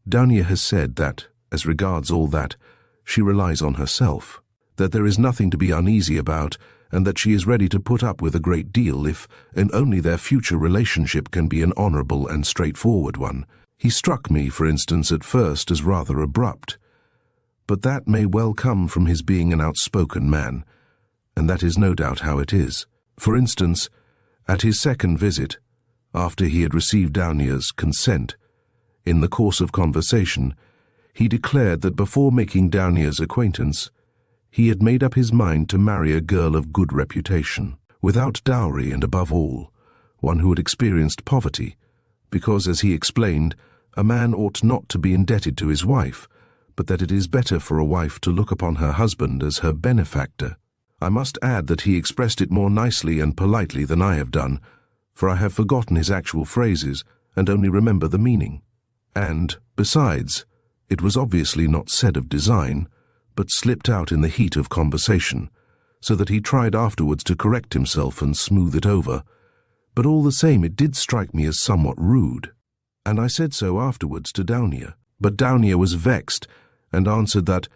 S1: Downia has said that, as regards all that, she relies on herself, that there is nothing to be uneasy about, and that she is ready to put up with a great deal if and only their future relationship can be an honorable and straightforward one. He struck me, for instance, at first as rather abrupt, but that may well come from his being an outspoken man, and that is no doubt how it is. For instance, at his second visit, after he had received Downia's consent, in the course of conversation, he declared that before making Downia's acquaintance, he had made up his mind to marry a girl of good reputation, without dowry and above all, one who had experienced poverty, because, as he explained, a man ought not to be indebted to his wife, but that it is better for a wife to look upon her husband as her benefactor. I must add that he expressed it more nicely and politely than I have done, for I have forgotten his actual phrases and only remember the meaning. And, besides, it was obviously not said of design, but slipped out in the heat of conversation, so that he tried afterwards to correct himself and smooth it over. But all the same it did strike me as somewhat rude, and I said so afterwards to Downia. But Downia was vexed, and answered that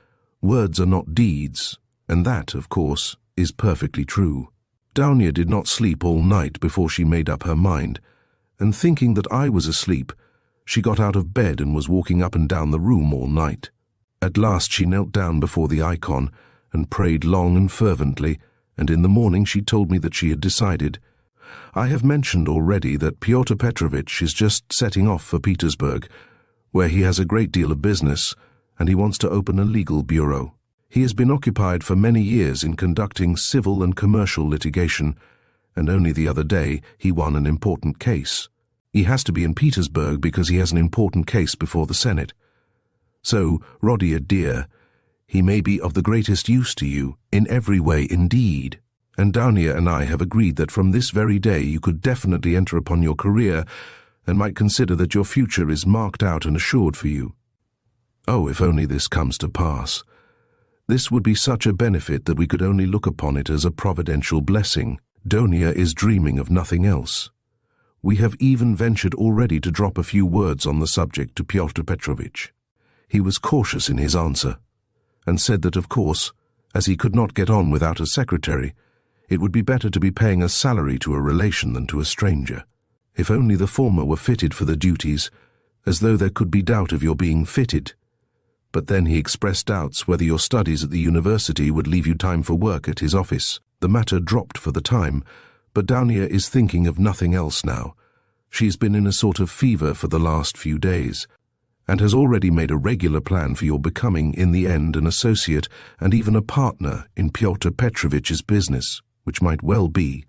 S1: words are not deeds, and that, of course, is perfectly true. Downia did not sleep all night before she made up her mind, and thinking that I was asleep, she got out of bed and was walking up and down the room all night. At last she knelt down before the icon and prayed long and fervently, and in the morning she told me that she had decided. I have mentioned already that Pyotr Petrovitch is just setting off for Petersburg, where he has a great deal of business, and he wants to open a legal bureau. He has been occupied for many years in conducting civil and commercial litigation, and only the other day he won an important case. He has to be in Petersburg because he has an important case before the Senate. So, Rodia dear, he may be of the greatest use to you, in every way indeed, And Downia and I have agreed that from this very day you could definitely enter upon your career and might consider that your future is marked out and assured for you. Oh, if only this comes to pass. This would be such a benefit that we could only look upon it as a providential blessing. Donia is dreaming of nothing else. We have even ventured already to drop a few words on the subject to Pyotr Petrovitch. He was cautious in his answer, and said that, of course, as he could not get on without a secretary, it would be better to be paying a salary to a relation than to a stranger. If only the former were fitted for the duties, as though there could be doubt of your being fitted. But then he expressed doubts whether your studies at the university would leave you time for work at his office. The matter dropped for the time, but Downia is thinking of nothing else now. She's been in a sort of fever for the last few days, and has already made a regular plan for your becoming, in the end, an associate and even a partner in Pyotr Petrovitch's business, which might well be.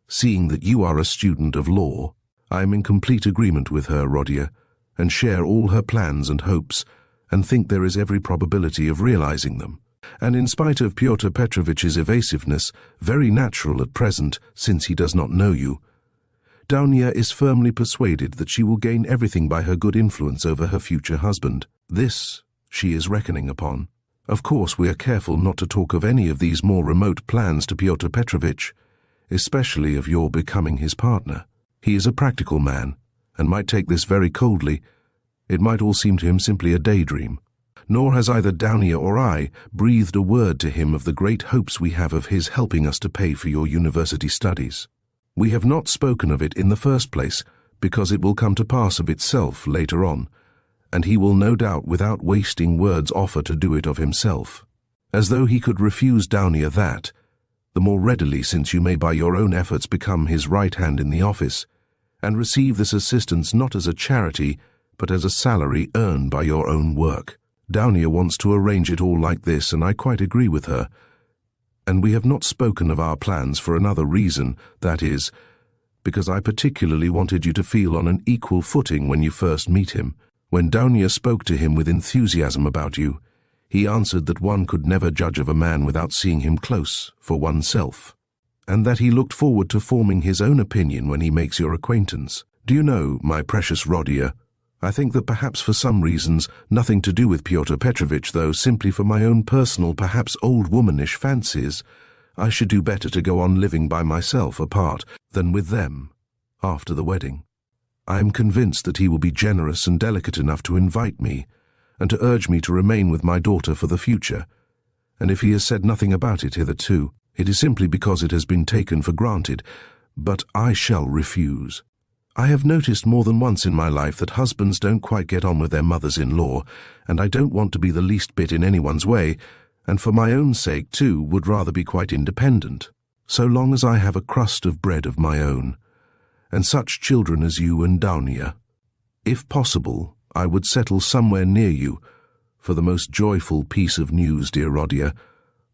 S1: Seeing that you are a student of law, I am in complete agreement with her, Rodia, and share all her plans and hopes, and think there is every probability of realizing them. And in spite of Pyotr Petrovitch's evasiveness, very natural at present, since he does not know you, Downia is firmly persuaded that she will gain everything by her good influence over her future husband. This she is reckoning upon. Of course, we are careful not to talk of any of these more remote plans to Pyotr Petrovitch, especially of your becoming his partner. He is a practical man, and might take this very coldly. It might all seem to him simply a daydream. Nor has either Downia or I breathed a word to him of the great hopes we have of his helping us to pay for your university studies. We have not spoken of it in the first place, because it will come to pass of itself later on, and he will no doubt without wasting words offer to do it of himself. As though he could refuse Downia that, the more readily since you may by your own efforts become his right hand in the office, and receive this assistance not as a charity, but as a salary earned by your own work. Downia wants to arrange it all like this, and I quite agree with her. And we have not spoken of our plans for another reason, that is, because I particularly wanted you to feel on an equal footing when you first meet him. When Downia spoke to him with enthusiasm about you, he answered that one could never judge of a man without seeing him close for oneself, and that he looked forward to forming his own opinion when he makes your acquaintance. Do you know, my precious Rodia, I think that perhaps for some reasons, nothing to do with Pyotr Petrovitch, though simply for my own personal, perhaps old womanish fancies, I should do better to go on living by myself apart than with them after the wedding. I am convinced that he will be generous and delicate enough to invite me, and to urge me to remain with my daughter for the future, and if he has said nothing about it hitherto, it is simply because it has been taken for granted, but I shall refuse. I have noticed more than once in my life that husbands don't quite get on with their mothers-in-law, and I don't want to be the least bit in anyone's way, and for my own sake, too, would rather be quite independent, so long as I have a crust of bread of my own, and such children as you and Downia. If possible, I would settle somewhere near you, for the most joyful piece of news, dear Rodia,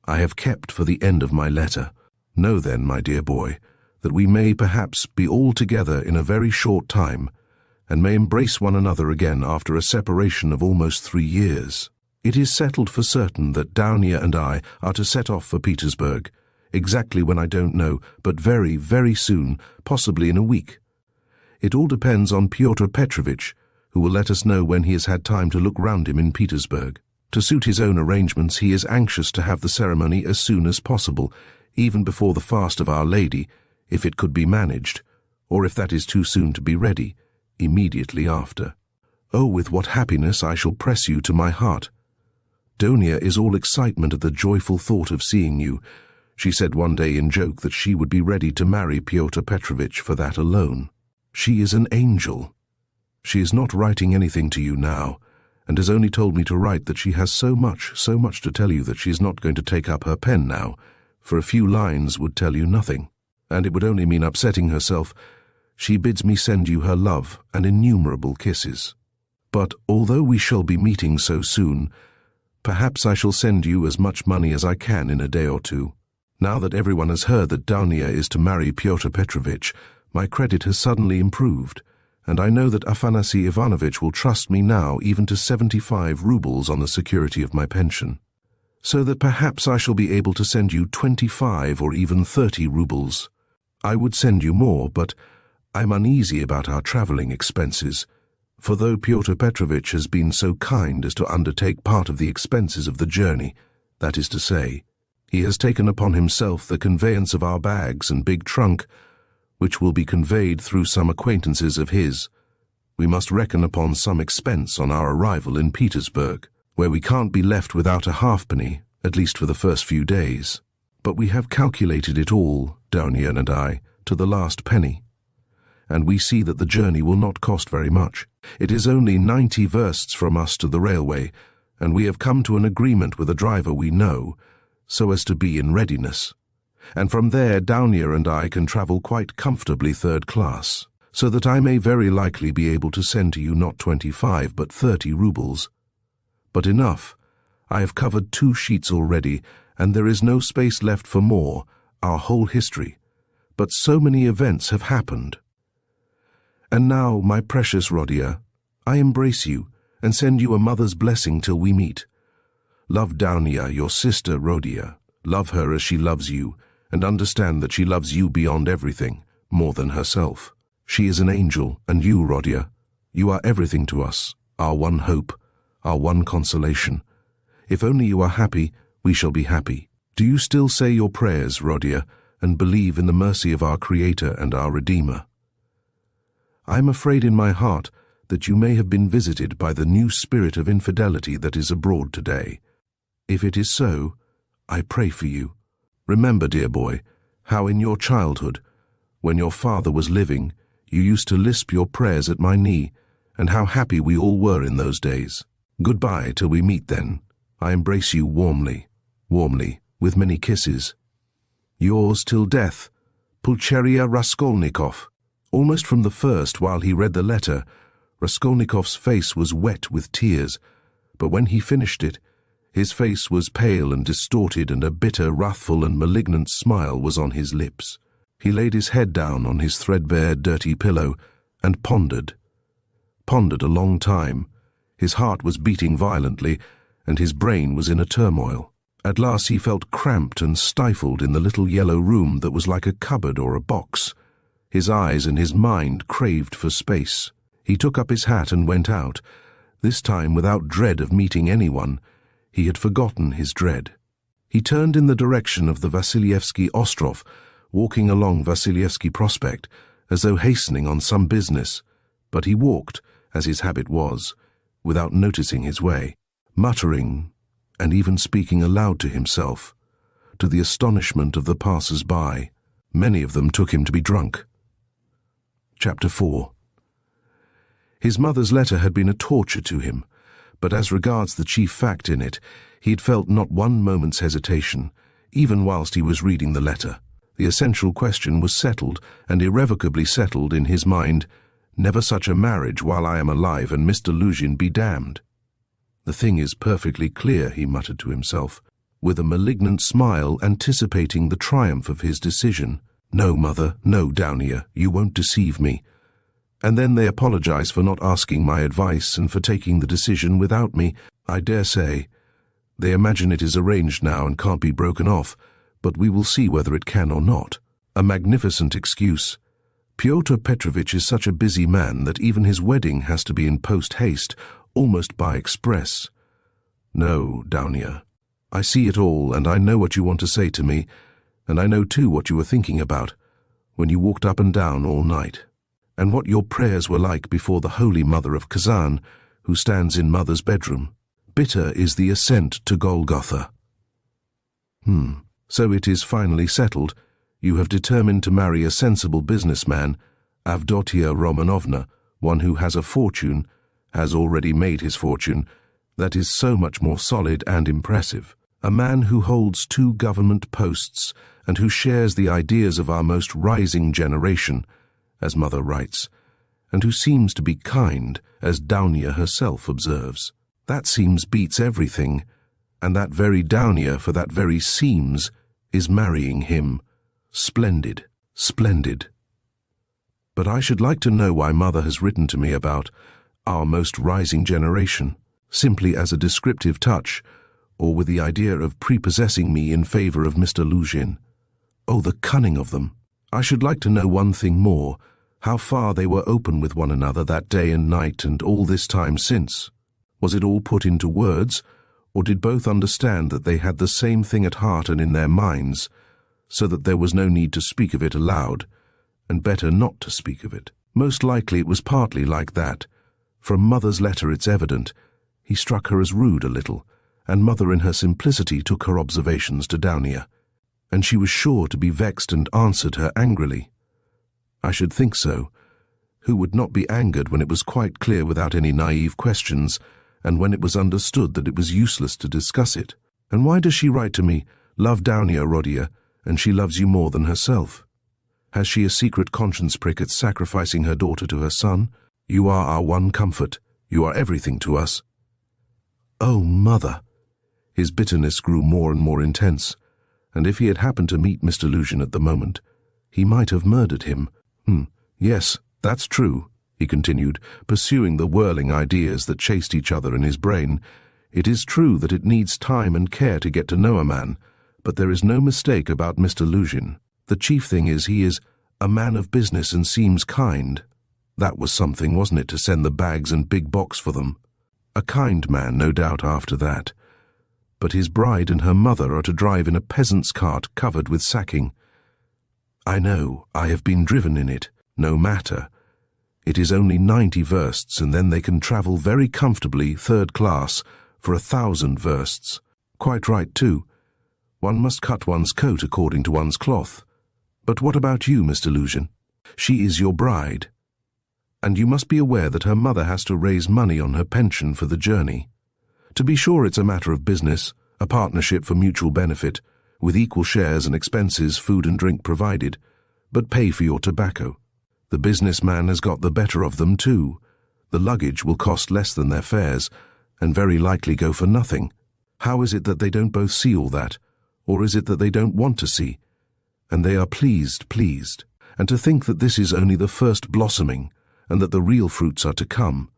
S1: I have kept for the end of my letter. Know then, my dear boy, that we may perhaps be all together in a very short time, and may embrace one another again after a separation of almost 3 years. It is settled for certain that Downia and I are to set off for Petersburg, exactly when I don't know, but very, very soon, possibly in a week. It all depends on Pyotr Petrovitch, who will let us know when he has had time to look round him in Petersburg. To suit his own arrangements, he is anxious to have the ceremony as soon as possible, even before the fast of Our Lady, if it could be managed, or if that is too soon to be ready, immediately after. Oh, with what happiness I shall press you to my heart. Donia is all excitement at the joyful thought of seeing you. She said one day in joke that she would be ready to marry Pyotr Petrovitch for that alone. She is an angel. She is not writing anything to you now, and has only told me to write that she has so much to tell you that she is not going to take up her pen now, for a few lines would tell you nothing, and it would only mean upsetting herself. She bids me send you her love and innumerable kisses. But although we shall be meeting so soon, perhaps I shall send you as much money as I can in a day or two. Now that everyone has heard that Downia is to marry Pyotr Petrovitch, my credit has suddenly improved, and I know that Afanasy Ivanovitch will trust me now even to 75 rubles on the security of my pension. so that perhaps I shall be able to send you 25 or even 30 rubles. I would send you more, but I'm uneasy about our travelling expenses, for though Pyotr Petrovitch has been so kind as to undertake part of the expenses of the journey, that is to say, he has taken upon himself the conveyance of our bags and big trunk, which will be conveyed through some acquaintances of his, we must reckon upon some expense on our arrival in Petersburg, where we can't be left without a halfpenny, at least for the first few days. But we have calculated it all, Dounian and I, to the last penny, and we see that the journey will not cost very much. It is only 90 versts from us to the railway, and we have come to an agreement with a driver we know, so as to be in readiness. And from there Dounia and I can travel quite comfortably third class, so that I may very likely be able to send to you not 25 but 30 rubles. But enough. I have covered 2 sheets already, and there is no space left for more, our whole history. But so many events have happened. And now, my precious Rodia, I embrace you, and send you a mother's blessing till we meet. Love Dounia, your sister Rodia. Love her as she loves you, and understand that she loves you beyond everything, more than herself. She is an angel, and you, Rodia, you are everything to us, our one hope, our one consolation. If only you are happy, we shall be happy. Do you still say your prayers, Rodia, and believe in the mercy of our Creator and our Redeemer? I am afraid in my heart that you may have been visited by the new spirit of infidelity that is abroad today. If it is so, I pray for you. Remember, dear boy, how in your childhood, when your father was living, you used to lisp your prayers at my knee, and how happy we all were in those days. Goodbye till we meet then. I embrace you warmly, warmly, with many kisses. Yours till death, Pulcheria Raskolnikov. Almost from the first, while he read the letter, Raskolnikov's face was wet with tears, but when he finished it, his face was pale and distorted, and a bitter, wrathful and malignant smile was on his lips. He laid his head down on his threadbare, dirty pillow, and pondered a long time. His heart was beating violently, and his brain was in a turmoil. At last he felt cramped and stifled in the little yellow room that was like a cupboard or a box. His eyes and his mind craved for space. He took up his hat and went out, this time without dread of meeting anyone. He had forgotten his dread. He turned in the direction of the Vasilyevsky Ostrov, walking along Vasilyevsky Prospect, as though hastening on some business, but he walked, as his habit was, without noticing his way, muttering and even speaking aloud to himself, to the astonishment of the passers-by. Many of them took him to be drunk. Chapter 4. His mother's letter had been a torture to him, but as regards the chief fact in it, he had felt not one moment's hesitation, even whilst he was reading the letter. The essential question was settled, and irrevocably settled in his mind. Never such a marriage while I am alive, and Mr. Lujin be damned. The thing is perfectly clear, he muttered to himself, with a malignant smile anticipating the triumph of his decision. No, mother, no, Dounia, you won't deceive me. And then they apologize for not asking my advice and for taking the decision without me. I dare say. They imagine it is arranged now and can't be broken off, but we will see whether it can or not. A magnificent excuse. Pyotr Petrovitch is such a busy man that even his wedding has to be in post-haste, almost by express. No, Dounia, I see it all, and I know what you want to say to me, and I know too what you were thinking about when you walked up and down all night, and what your prayers were like before the Holy Mother of Kazan, who stands in Mother's bedroom. Bitter is the ascent to Golgotha. So it is finally settled. You have determined to marry a sensible businessman, Avdotia Romanovna, one who has a fortune, has already made his fortune, that is so much more solid and impressive. A man who holds 2 government posts and who shares the ideas of our most rising generation, as Mother writes, and who seems to be kind, as Dounia herself observes. That seems beats everything, and that very Dounia, for that very seems, is marrying him. Splendid, splendid. But I should like to know why Mother has written to me about our most rising generation, simply as a descriptive touch, or with the idea of prepossessing me in favor of Mr. Lujin. Oh, the cunning of them! I should like to know one thing more, how far they were open with one another that day and night and all this time since. Was it all put into words, or did both understand that they had the same thing at heart and in their minds, so that there was no need to speak of it aloud, and better not to speak of it? Most likely it was partly like that. From Mother's letter it's evident. He struck her as rude a little, and Mother in her simplicity took her observations to Downia, and she was sure to be vexed and answered her angrily. I should think so. Who would not be angered when it was quite clear without any naive questions, and when it was understood that it was useless to discuss it? And why does she write to me, "Love Downia, Rodia, and she loves you more than herself"? Has she a secret conscience prick at sacrificing her daughter to her son? You are our one comfort. You are everything to us. Oh, Mother! His bitterness grew more and more intense, and if he had happened to meet Mr. Lujin at the moment, he might have murdered him. Yes, that's true, he continued, pursuing the whirling ideas that chased each other in his brain. It is true that it needs time and care to get to know a man, but there is no mistake about Mr. Lujin. The chief thing is he is a man of business and seems kind. That was something, wasn't it, to send the bags and big box for them? A kind man, no doubt, after that. But his bride and her mother are to drive in a peasant's cart covered with sacking. I know, I have been driven in it. No matter. It is only 90 versts, and then they can travel very comfortably, third class, for 1,000 versts. Quite right, too. One must cut one's coat according to one's cloth. But what about you, Mr. Lujin? She is your bride. And you must be aware that her mother has to raise money on her pension for the journey. To be sure, it's a matter of business, a partnership for mutual benefit, with equal shares and expenses, food and drink provided, but pay for your tobacco. The businessman has got the better of them too. The luggage will cost less than their fares, and very likely go for nothing. How is it that they don't both see all that? Or is it that they don't want to see? And they are pleased. And to think that this is only the first blossoming, and that the real fruits are to come.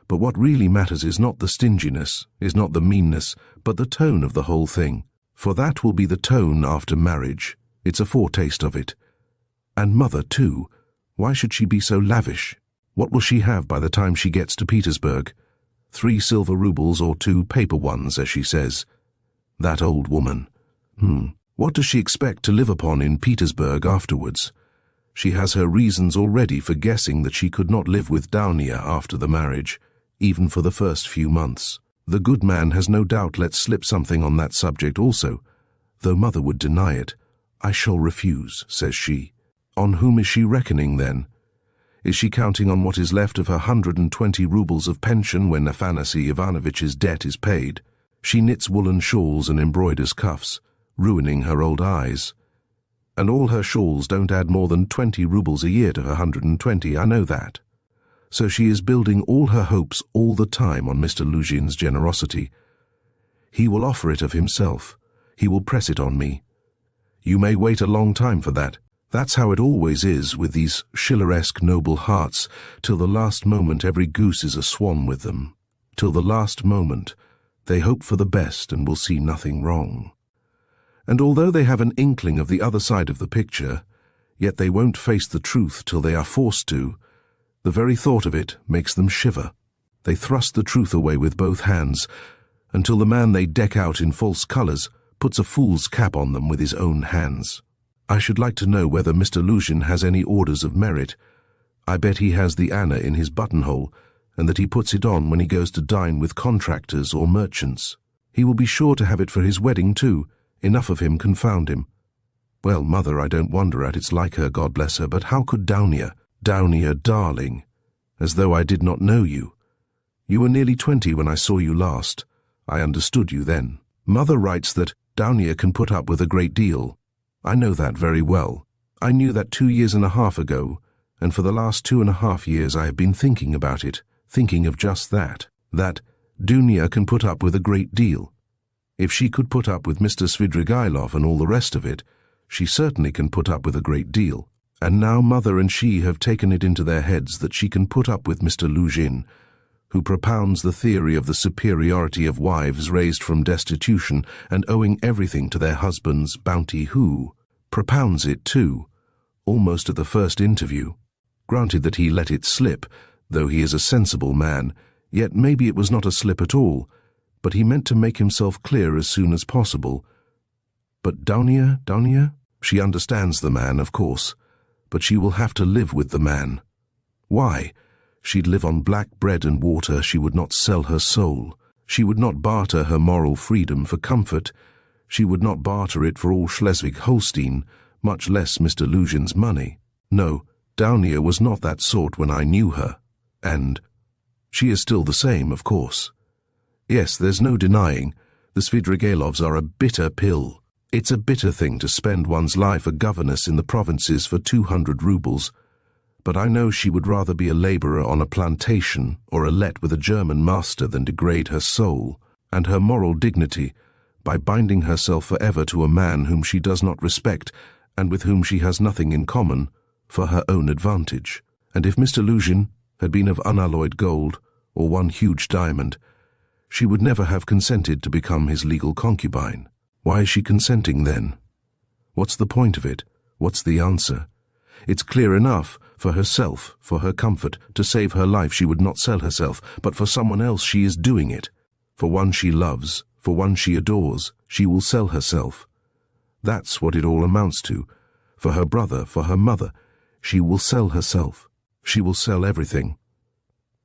S1: But what really matters is not the stinginess, is not the meanness, but the tone of the whole thing. For that will be the tone after marriage. It's a foretaste of it. And Mother, too. Why should she be so lavish? What will she have by the time she gets to Petersburg? 3 silver roubles or 2 paper ones, as she says. That old woman. What does she expect to live upon in Petersburg afterwards? She has her reasons already for guessing that she could not live with Downia after the marriage, even for the first few months. The good man has no doubt let slip something on that subject also, though Mother would deny it. I shall refuse, says she. On whom is she reckoning, then? Is she counting on what is left of her 120 roubles of pension when Afanasy Ivanovitch's debt is paid? She knits woolen shawls and embroiders cuffs, ruining her old eyes. And all her shawls don't add more than 20 roubles a year to her 120, I know that. So she is building all her hopes all the time on Mr. Lujin's generosity. He will offer it of himself. He will press it on me. You may wait a long time for that. That's how it always is with these Schilleresque noble hearts. Till the last moment every goose is a swan with them. Till the last moment they hope for the best and will see nothing wrong. And although they have an inkling of the other side of the picture, yet they won't face the truth till they are forced to. The very thought of it makes them shiver. They thrust the truth away with both hands, until the man they deck out in false colours puts a fool's cap on them with his own hands. I should like to know whether Mr. Lujin has any orders of merit. I bet he has the Anna in his buttonhole, and that he puts it on when he goes to dine with contractors or merchants. He will be sure to have it for his wedding too. Enough of him, confound him. Well, Mother, I don't wonder at it's like her, God bless her, but how could Downia, darling, as though I did not know you. You were nearly 20 when I saw you last. I understood you then. Mother writes that Downia can put up with a great deal. I know that very well. I knew that 2 years and a half ago, and for the last 2.5 years I have been thinking about it, thinking of just that Dounia can put up with a great deal. If she could put up with Mr. Svidrigailov and all the rest of it, she certainly can put up with a great deal. And now Mother and she have taken it into their heads that she can put up with Mr. Lujin, who propounds the theory of the superiority of wives raised from destitution and owing everything to their husband's bounty, who propounds it too, almost at the first interview. Granted that he let it slip, though he is a sensible man, yet maybe it was not a slip at all, but he meant to make himself clear as soon as possible. But Donia? She understands the man, of course, but she will have to live with the man. Why? She'd live on black bread and water. She would not sell her soul. She would not barter her moral freedom for comfort. She would not barter it for all Schleswig-Holstein, much less Mr. Lujin's money. No, Donia was not that sort when I knew her. And she is still the same, of course. Yes, there's no denying, the Svidrigailovs are a bitter pill. It's a bitter thing to spend one's life a governess in the provinces for 200 rubles. But I know she would rather be a laborer on a plantation or a let with a German master than degrade her soul and her moral dignity by binding herself forever to a man whom she does not respect and with whom she has nothing in common, for her own advantage. And if Mr. Lujin had been of unalloyed gold or one huge diamond, she would never have consented to become his legal concubine. Why is she consenting then? What's the point of it? What's the answer? It's clear enough. For herself, for her comfort, to save her life she would not sell herself, but for someone else she is doing it. For one she loves, for one she adores, she will sell herself. That's what it all amounts to. For her brother, for her mother, she will sell herself. She will sell everything.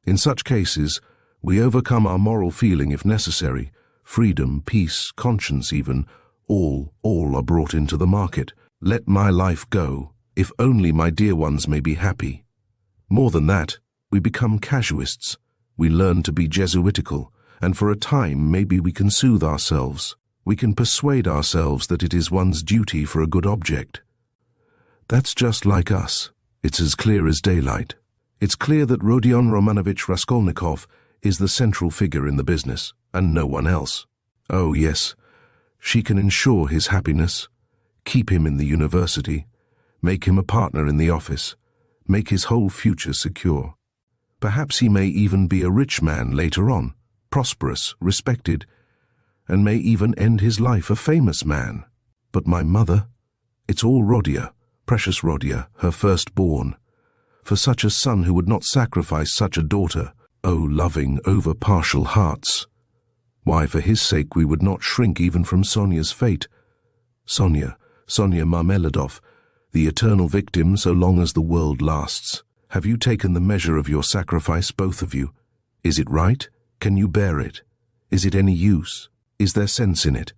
S1: In such cases, we overcome our moral feeling if necessary. Freedom, peace, conscience even, all are brought into the market. Let my life go, if only my dear ones may be happy. More than that, we become casuists. We learn to be Jesuitical, and for a time maybe we can soothe ourselves. We can persuade ourselves that it is one's duty for a good object. That's just like us. It's as clear as daylight. It's clear that Rodion Romanovitch Raskolnikov is the central figure in the business, and no one else. Oh yes, she can ensure his happiness, keep him in the university, make him a partner in the office, make his whole future secure. Perhaps he may even be a rich man later on, prosperous, respected, and may even end his life a famous man. But my mother, it's all Rodia, precious Rodia, her firstborn. For such a son who would not sacrifice such a daughter, oh loving, over-partial hearts. Why, for his sake we would not shrink even from Sonia's fate. Sonia Marmeladov, the eternal victim so long as the world lasts. Have you taken the measure of your sacrifice, both of you? Is it right? Can you bear it? Is it any use? Is there sense in it?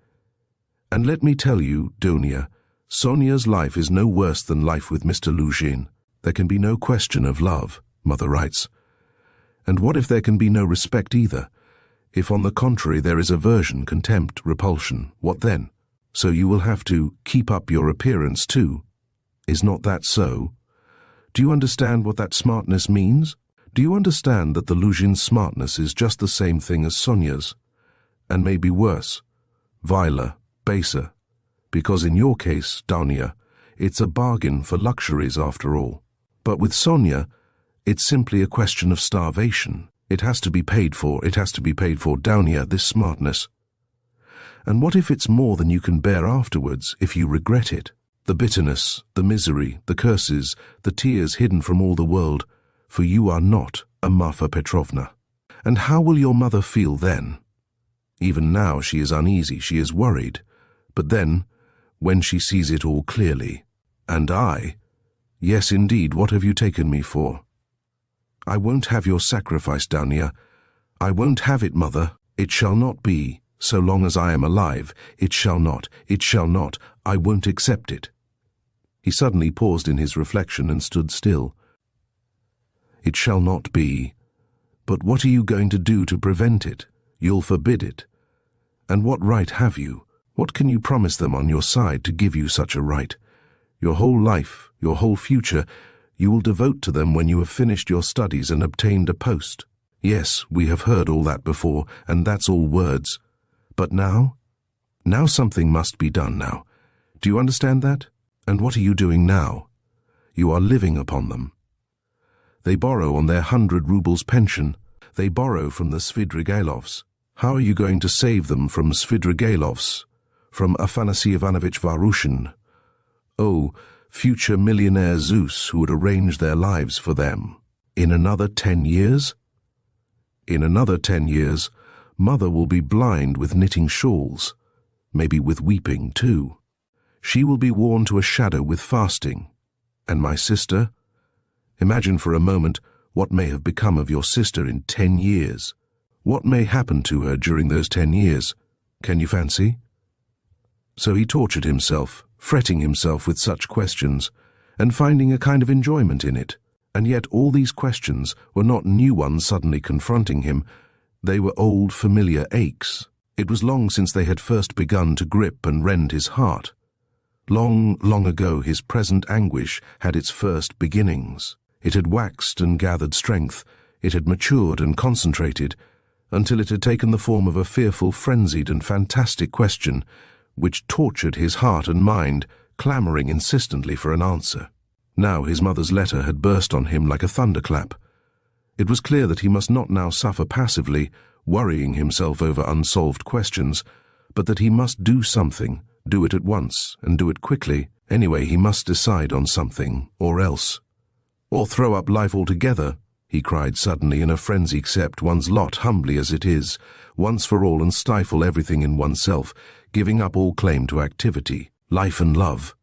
S1: And let me tell you, Donia, Sonia's life is no worse than life with Mr. Lujin. There can be no question of love, Mother writes. And what if there can be no respect either? If on the contrary there is aversion, contempt, repulsion, what then? So you will have to keep up your appearance too. Is not that so? Do you understand what that smartness means? Do you understand that the Lujin smartness is just the same thing as Sonia's, and maybe worse, viler, baser, because in your case, Donia, it's a bargain for luxuries after all. But with Sonia, it's simply a question of starvation. It has to be paid for, Donia, this smartness. And what if it's more than you can bear afterwards, if you regret it? The bitterness, the misery, the curses, the tears hidden from all the world, for you are not a Marfa Petrovna. And how will your mother feel then? Even now she is uneasy, she is worried. But then, when she sees it all clearly, and I, yes indeed, what have you taken me for? I won't have your sacrifice, Donia. I won't have it, Mother. It shall not be. So long as I am alive, it shall not, I won't accept it. He suddenly paused in his reflection and stood still. It shall not be. But what are you going to do to prevent it? You'll forbid it. And what right have you? What can you promise them on your side to give you such a right? Your whole life, your whole future, you will devote to them when you have finished your studies and obtained a post. Yes, we have heard all that before, and that's all words. But now? Now something must be done now. Do you understand that? And what are you doing now? You are living upon them. They borrow on their 100 rubles pension. They borrow from the Svidrigailovs. How are you going to save them from Svidrigailovs? From Afanasy Ivanovich Varushin? Oh, future millionaire Zeus who would arrange their lives for them. In another 10 years? In another 10 years, Mother will be blind with knitting shawls, maybe with weeping too. She will be worn to a shadow with fasting. And my sister? Imagine for a moment what may have become of your sister in 10 years. What may happen to her during those 10 years? Can you fancy? So he tortured himself, fretting himself with such questions, and finding a kind of enjoyment in it. And yet all these questions were not new ones suddenly confronting him. They were old familiar aches. It was long since they had first begun to grip and rend his heart. Long, long ago his present anguish had its first beginnings. It had waxed and gathered strength. It had matured and concentrated, until it had taken the form of a fearful, frenzied and fantastic question, which tortured his heart and mind, clamoring insistently for an answer. Now his mother's letter had burst on him like a thunderclap. It was clear that he must not now suffer passively, worrying himself over unsolved questions, but that he must do something, do it at once, and do it quickly. Anyway, he must decide on something, or else. Or throw up life altogether, he cried suddenly in a frenzy. Accept one's lot humbly as it is, once for all, and stifle everything in oneself, giving up all claim to activity, life and love.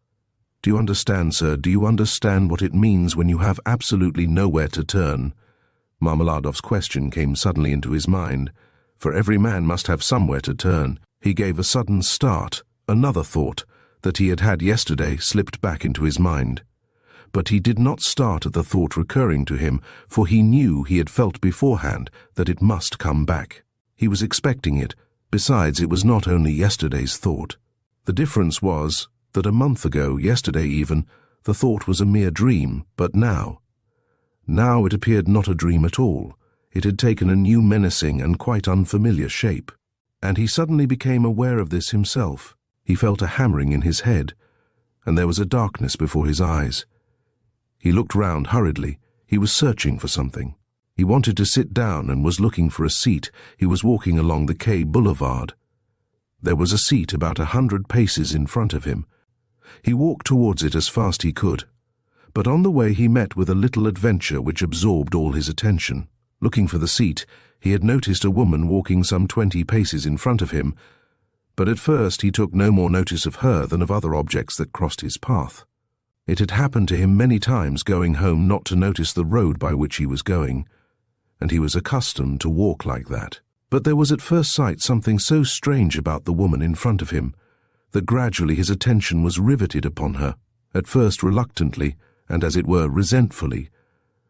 S1: Do you understand, sir? Do you understand what it means when you have absolutely nowhere to turn? Marmeladov's question came suddenly into his mind. For every man must have somewhere to turn. He gave a sudden start. Another thought, that he had had yesterday, slipped back into his mind. But he did not start at the thought recurring to him, for he knew, he had felt beforehand, that it must come back. He was expecting it. Besides, it was not only yesterday's thought. The difference was that a month ago, yesterday even, the thought was a mere dream, but now it appeared not a dream at all. It had taken a new menacing and quite unfamiliar shape. And he suddenly became aware of this himself. He felt a hammering in his head, and there was a darkness before his eyes. He looked round hurriedly. He was searching for something. He wanted to sit down and was looking for a seat. He was walking along the Quai Boulevard. There was a seat about 100 paces in front of him. He walked towards it as fast he could. But on the way he met with a little adventure which absorbed all his attention. Looking for the seat, he had noticed a woman walking some 20 paces in front of him, but at first he took no more notice of her than of other objects that crossed his path. It had happened to him many times going home not to notice the road by which he was going, and he was accustomed to walk like that. But there was at first sight something so strange about the woman in front of him that gradually his attention was riveted upon her, at first reluctantly, and as it were resentfully,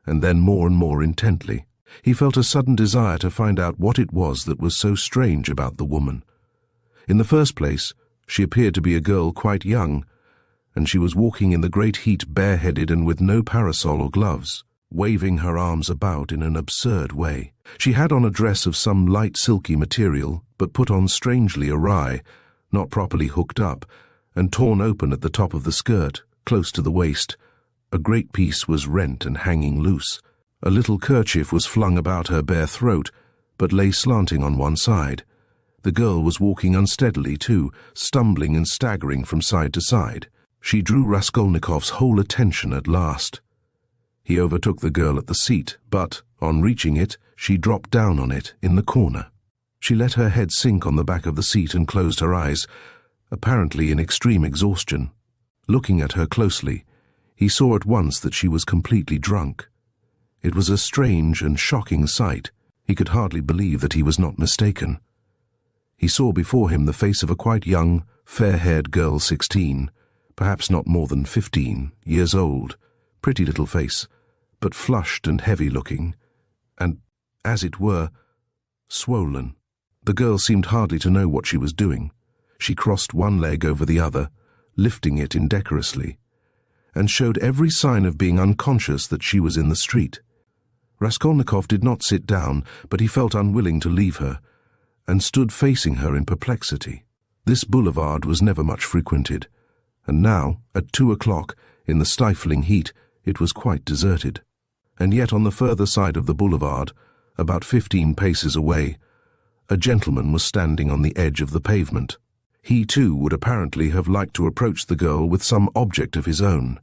S1: and then more and more intently. He felt a sudden desire to find out what it was that was so strange about the woman. In the first place, she appeared to be a girl quite young, and she was walking in the great heat bareheaded and with no parasol or gloves, waving her arms about in an absurd way. She had on a dress of some light silky material, but put on strangely awry, not properly hooked up, and torn open at the top of the skirt, close to the waist. A great piece was rent and hanging loose. A little kerchief was flung about her bare throat, but lay slanting on one side. The girl was walking unsteadily too, stumbling and staggering from side to side. She drew Raskolnikov's whole attention at last. He overtook the girl at the seat, but, on reaching it, she dropped down on it, in the corner. She let her head sink on the back of the seat and closed her eyes, apparently in extreme exhaustion. Looking at her closely, he saw at once that she was completely drunk. It was a strange and shocking sight. He could hardly believe that he was not mistaken. He saw before him the face of a quite young, fair-haired girl, 16, perhaps not more than 15 years old, pretty little face, but flushed and heavy-looking, and, as it were, swollen. The girl seemed hardly to know what she was doing. She crossed one leg over the other, lifting it indecorously, and showed every sign of being unconscious that she was in the street. Raskolnikov did not sit down, but he felt unwilling to leave her, and stood facing her in perplexity. This boulevard was never much frequented, and now, at 2 o'clock, in the stifling heat, it was quite deserted. And yet on the further side of the boulevard, About 15 paces away, a gentleman was standing on the edge of the pavement. He too would apparently have liked to approach the girl with some object of his own.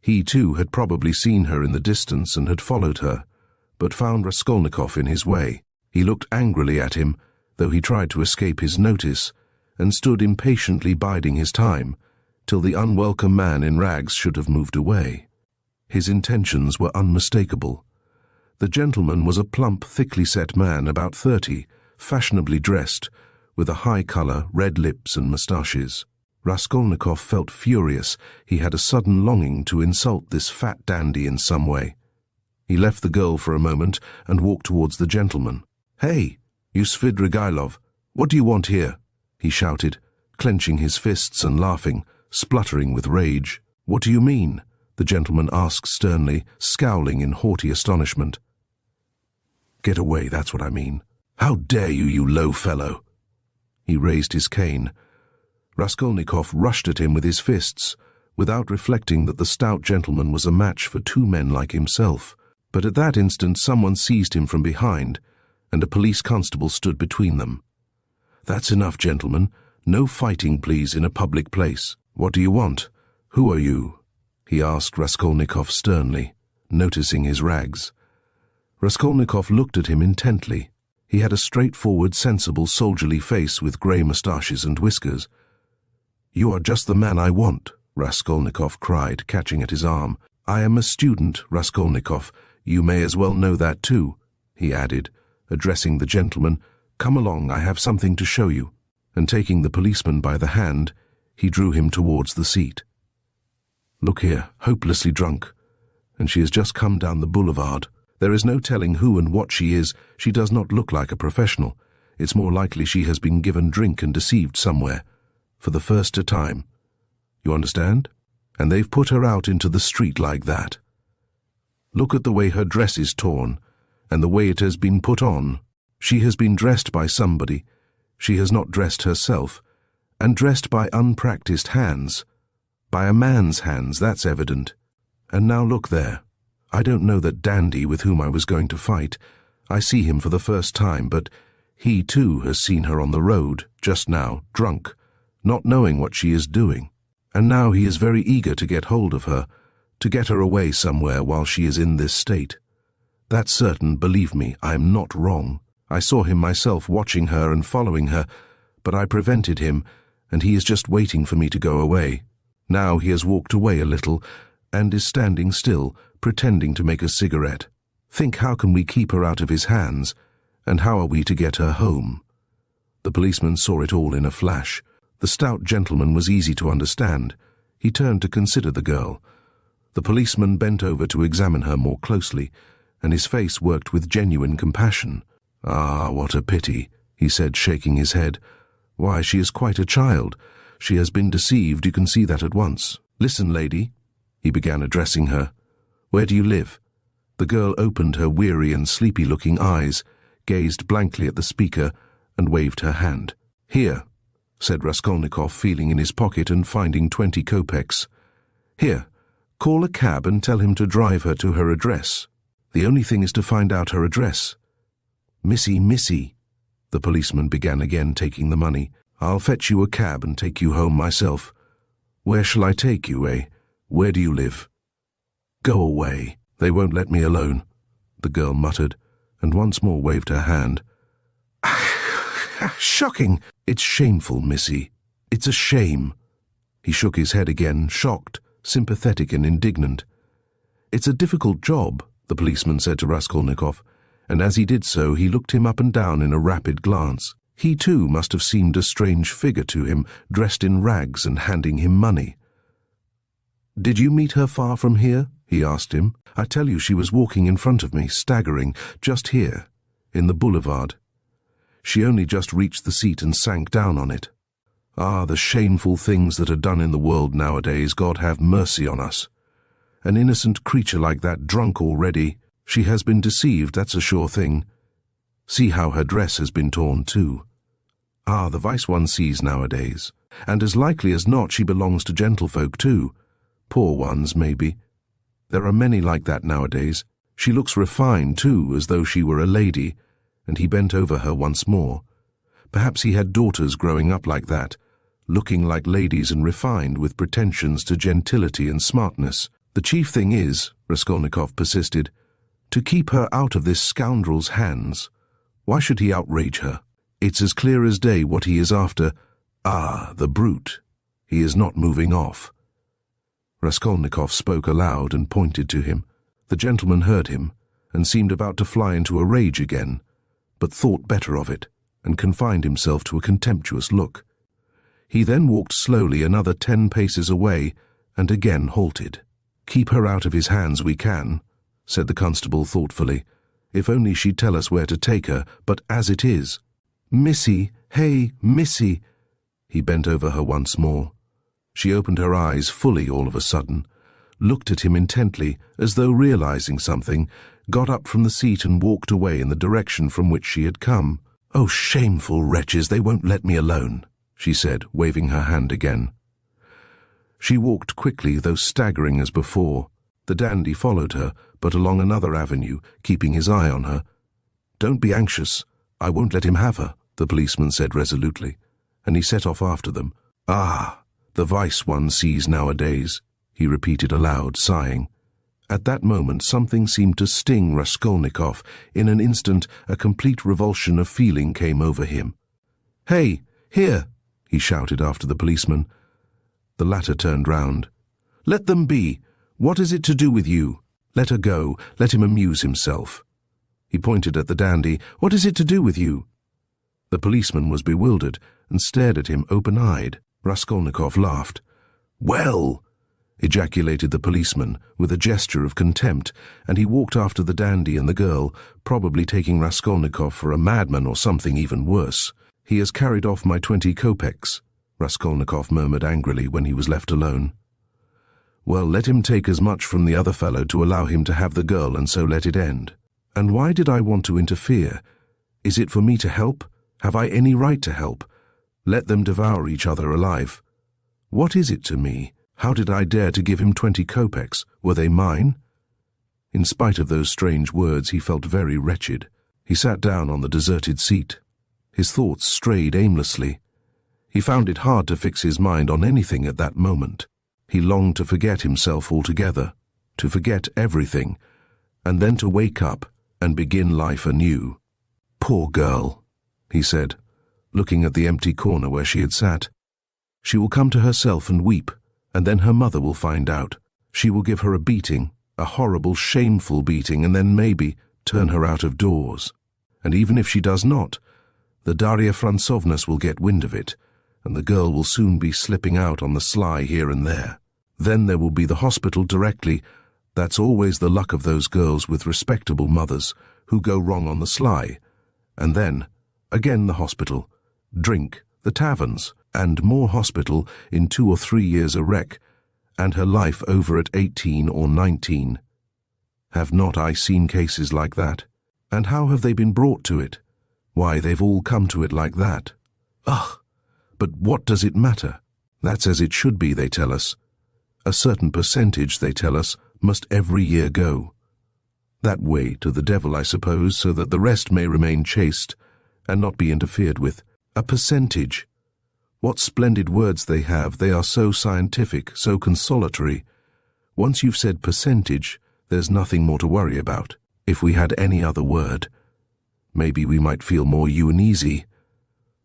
S1: He too had probably seen her in the distance and had followed her, but found Raskolnikov in his way. He looked angrily at him, though he tried to escape his notice, and stood impatiently biding his time, till the unwelcome man in rags should have moved away. His intentions were unmistakable. The gentleman was a plump, thickly set man about 30, fashionably dressed, with a high colour, red lips and moustaches. Raskolnikov felt furious. He had a sudden longing to insult this fat dandy in some way. He left the girl for a moment and walked towards the gentleman. "Hey, you Svidrigailov, what do you want here?" he shouted, clenching his fists and laughing, spluttering with rage. "What do you mean?" the gentleman asked sternly, scowling in haughty astonishment. "Get away, that's what I mean. How dare you, you low fellow!" He raised his cane. Raskolnikov rushed at him with his fists, without reflecting that the stout gentleman was a match for two men like himself. But at that instant someone seized him from behind, and a police constable stood between them. "That's enough, gentlemen. No fighting, please, in a public place. What do you want? Who are you?" he asked Raskolnikov sternly, noticing his rags. Raskolnikov looked at him intently. He had a straightforward, sensible, soldierly face with grey moustaches and whiskers. "You are just the man I want," Raskolnikov cried, catching at his arm. "I am a student, Raskolnikov. You may as well know that too," he added, addressing the gentleman. "Come along, I have something to show you." And taking the policeman by the hand, he drew him towards the seat. "Look here, hopelessly drunk, and she has just come down the boulevard. There is no telling who and what she is. She does not look like a professional. It's more likely she has been given drink and deceived somewhere, for the first time. You understand? And they've put her out into the street like that. Look at the way her dress is torn, and the way it has been put on. She has been dressed by somebody. She has not dressed herself, and dressed by unpracticed hands. By a man's hands, that's evident. And now look there. I don't know that dandy with whom I was going to fight. I see him for the first time, but he too has seen her on the road, just now, drunk, not knowing what she is doing. And now he is very eager to get hold of her, to get her away somewhere while she is in this state. That's certain, believe me, I am not wrong. I saw him myself watching her and following her, but I prevented him, and he is just waiting for me to go away. Now he has walked away a little, and is standing still, pretending to make a cigarette. Think, how can we keep her out of his hands, and how are we to get her home?" The policeman saw it all in a flash. The stout gentleman was easy to understand. He turned to consider the girl. The policeman bent over to examine her more closely, and his face worked with genuine compassion. "Ah, what a pity," he said, shaking his head. "Why, she is quite a child. She has been deceived, you can see that at once. Listen, lady," he began, addressing her. "Where do you live?" The girl opened her weary and sleepy-looking eyes, gazed blankly at the speaker, and waved her hand. "Here," said Raskolnikov, feeling in his pocket and finding 20 kopecks. "Here, call a cab and tell him to drive her to her address. The only thing is to find out her address." Missy," the policeman began again, taking the money. "I'll fetch you a cab and take you home myself." "Where shall I take you, eh? Where do you live?" "Go away. They won't let me alone," the girl muttered, and once more waved her hand. "Shocking! It's shameful, Missy. It's a shame." He shook his head again, shocked, sympathetic and indignant. "It's a difficult job," the policeman said to Raskolnikov, and as he did so he looked him up and down in a rapid glance. He too must have seemed a strange figure to him, dressed in rags and handing him money. "Did you meet her far from here?" he asked him. "I tell you, she was walking in front of me, staggering, just here, in the boulevard. She only just reached the seat and sank down on it. Ah, the shameful things that are done in the world nowadays, God have mercy on us. An innocent creature like that, drunk already. She has been deceived, that's a sure thing. See how her dress has been torn too. Ah, the vice one sees nowadays. And as likely as not she belongs to gentlefolk too. Poor ones, maybe. There are many like that nowadays. She looks refined, too, as though she were a lady, and he bent over her once more. Perhaps he had daughters growing up like that, looking like ladies and refined with pretensions to gentility and smartness. The chief thing is, Raskolnikov persisted, to keep her out of this scoundrel's hands. Why should he outrage her? It's as clear as day what he is after. Ah, the brute. He is not moving off. Raskolnikov spoke aloud and pointed to him. The gentleman heard him, and seemed about to fly into a rage again, but thought better of it, and confined himself to a contemptuous look. He then walked slowly another 10 paces away, and again halted. "Keep her out of his hands we can," said the constable thoughtfully. "If only she'd tell us where to take her, but as it is—" "Missy, hey, Missy!" He bent over her once more. She opened her eyes fully all of a sudden, looked at him intently, as though realizing something, got up from the seat and walked away in the direction from which she had come. "Oh, shameful wretches, they won't let me alone," she said, waving her hand again. She walked quickly, though staggering as before. The dandy followed her, but along another avenue, keeping his eye on her. "Don't be anxious. I won't let him have her," the policeman said resolutely, and he set off after them. "Ah, the vice one sees nowadays," he repeated aloud, sighing. At that moment something seemed to sting Raskolnikov. In an instant a complete revulsion of feeling came over him. "Hey, here!" he shouted after the policeman. The latter turned round. "Let them be. What is it to do with you? Let her go. Let him amuse himself." He pointed at the dandy. "What is it to do with you?" The policeman was bewildered and stared at him open-eyed. Raskolnikov laughed. "Well!" ejaculated the policeman with a gesture of contempt, and he walked after the dandy and the girl, probably taking Raskolnikov for a madman or something even worse. "He has carried off my 20 kopecks," Raskolnikov murmured angrily when he was left alone. "Well, let him take as much from the other fellow to allow him to have the girl, and so let it end. And why did I want to interfere? Is it for me to help? Have I any right to help? Let them devour each other alive. What is it to me? How did I dare to give him 20 kopecks? Were they mine?" In spite of those strange words, he felt very wretched. He sat down on the deserted seat. His thoughts strayed aimlessly. He found it hard to fix his mind on anything at that moment. He longed to forget himself altogether, to forget everything, and then to wake up and begin life anew. "Poor girl," he said, looking at the empty corner where she had sat. "She will come to herself and weep, and then her mother will find out. She will give her a beating, a horrible, shameful beating, and then maybe turn her out of doors. And even if she does not, the Darya Fransovnas will get wind of it, and the girl will soon be slipping out on the sly here and there. Then there will be the hospital directly. That's always the luck of those girls with respectable mothers, who go wrong on the sly. And then, again the hospital, drink, the taverns, and more hospital, in 2 or 3 years a wreck, and her life over at 18 or 19. Have not I seen cases like that? And how have they been brought to it? Why, they've all come to it like that. Ugh! But what does it matter? That's as it should be, they tell us. A certain percentage, they tell us, must every year go. That way to the devil, I suppose, so that the rest may remain chaste and not be interfered with. A percentage! What splendid words they have. They are so scientific, so consolatory. Once you've said percentage, there's nothing more to worry about. If we had any other word, maybe we might feel more uneasy.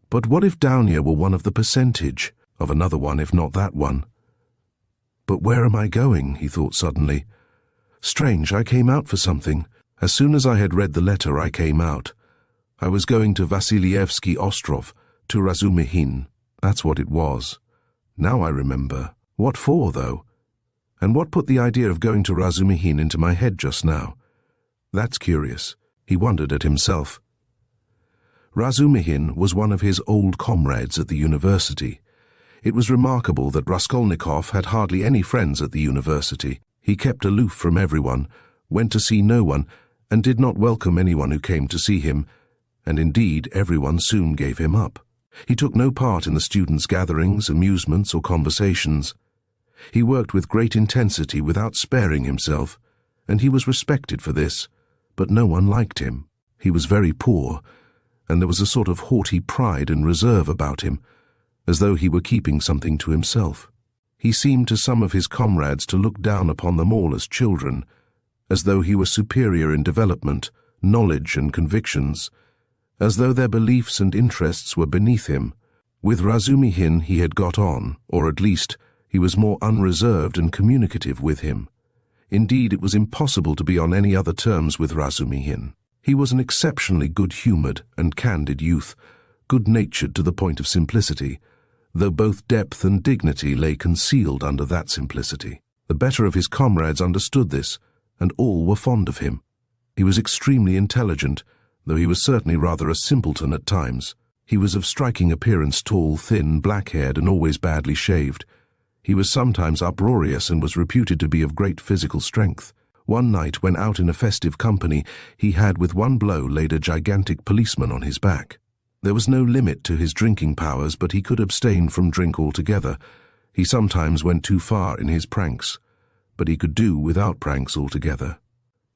S1: But what if Downia were one of the percentage, of another one if not that one? But where am I going? He thought suddenly. Strange, I came out for something. As soon as I had read the letter, I came out. I was going to Vasilievsky Ostrov, to Razumihin. That's what it was. Now I remember. What for, though? And what put the idea of going to Razumihin into my head just now? That's curious. He wondered at himself. Razumihin was one of his old comrades at the university. It was remarkable that Raskolnikov had hardly any friends at the university. He kept aloof from everyone, went to see no one, and did not welcome anyone who came to see him, and indeed everyone soon gave him up. He took no part in the students' gatherings, amusements, or conversations. He worked with great intensity without sparing himself, and he was respected for this, but no one liked him. He was very poor, and there was a sort of haughty pride and reserve about him, as though he were keeping something to himself. He seemed to some of his comrades to look down upon them all as children, as though he were superior in development, knowledge and convictions, as though their beliefs and interests were beneath him. With Razumihin he had got on, or at least he was more unreserved and communicative with him. Indeed, it was impossible to be on any other terms with Razumihin. He was an exceptionally good-humoured and candid youth, good-natured to the point of simplicity, though both depth and dignity lay concealed under that simplicity. The better of his comrades understood this, and all were fond of him. He was extremely intelligent, though he was certainly rather a simpleton at times. He was of striking appearance, tall, thin, black-haired, and always badly shaved. He was sometimes uproarious and was reputed to be of great physical strength. One night, when out in a festive company, he had with one blow laid a gigantic policeman on his back. There was no limit to his drinking powers, but he could abstain from drink altogether. He sometimes went too far in his pranks, but he could do without pranks altogether.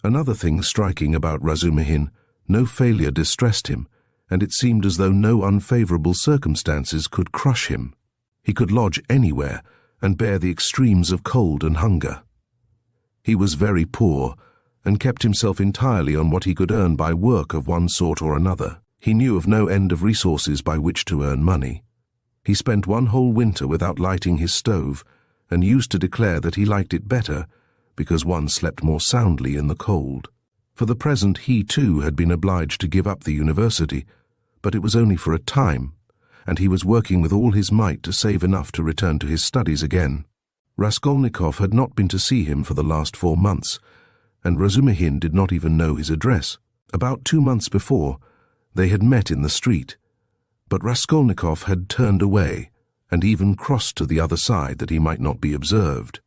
S1: Another thing striking about Razumihin, no failure distressed him, and it seemed as though no unfavorable circumstances could crush him. He could lodge anywhere and bear the extremes of cold and hunger. He was very poor, and kept himself entirely on what he could earn by work of one sort or another. He knew of no end of resources by which to earn money. He spent one whole winter without lighting his stove, and used to declare that he liked it better, because one slept more soundly in the cold. For the present he too had been obliged to give up the university, but it was only for a time, and he was working with all his might to save enough to return to his studies again. Raskolnikov had not been to see him for the last 4 months, and Razumihin did not even know his address. About 2 months before, they had met in the street, but Raskolnikov had turned away, and even crossed to the other side that he might not be observed.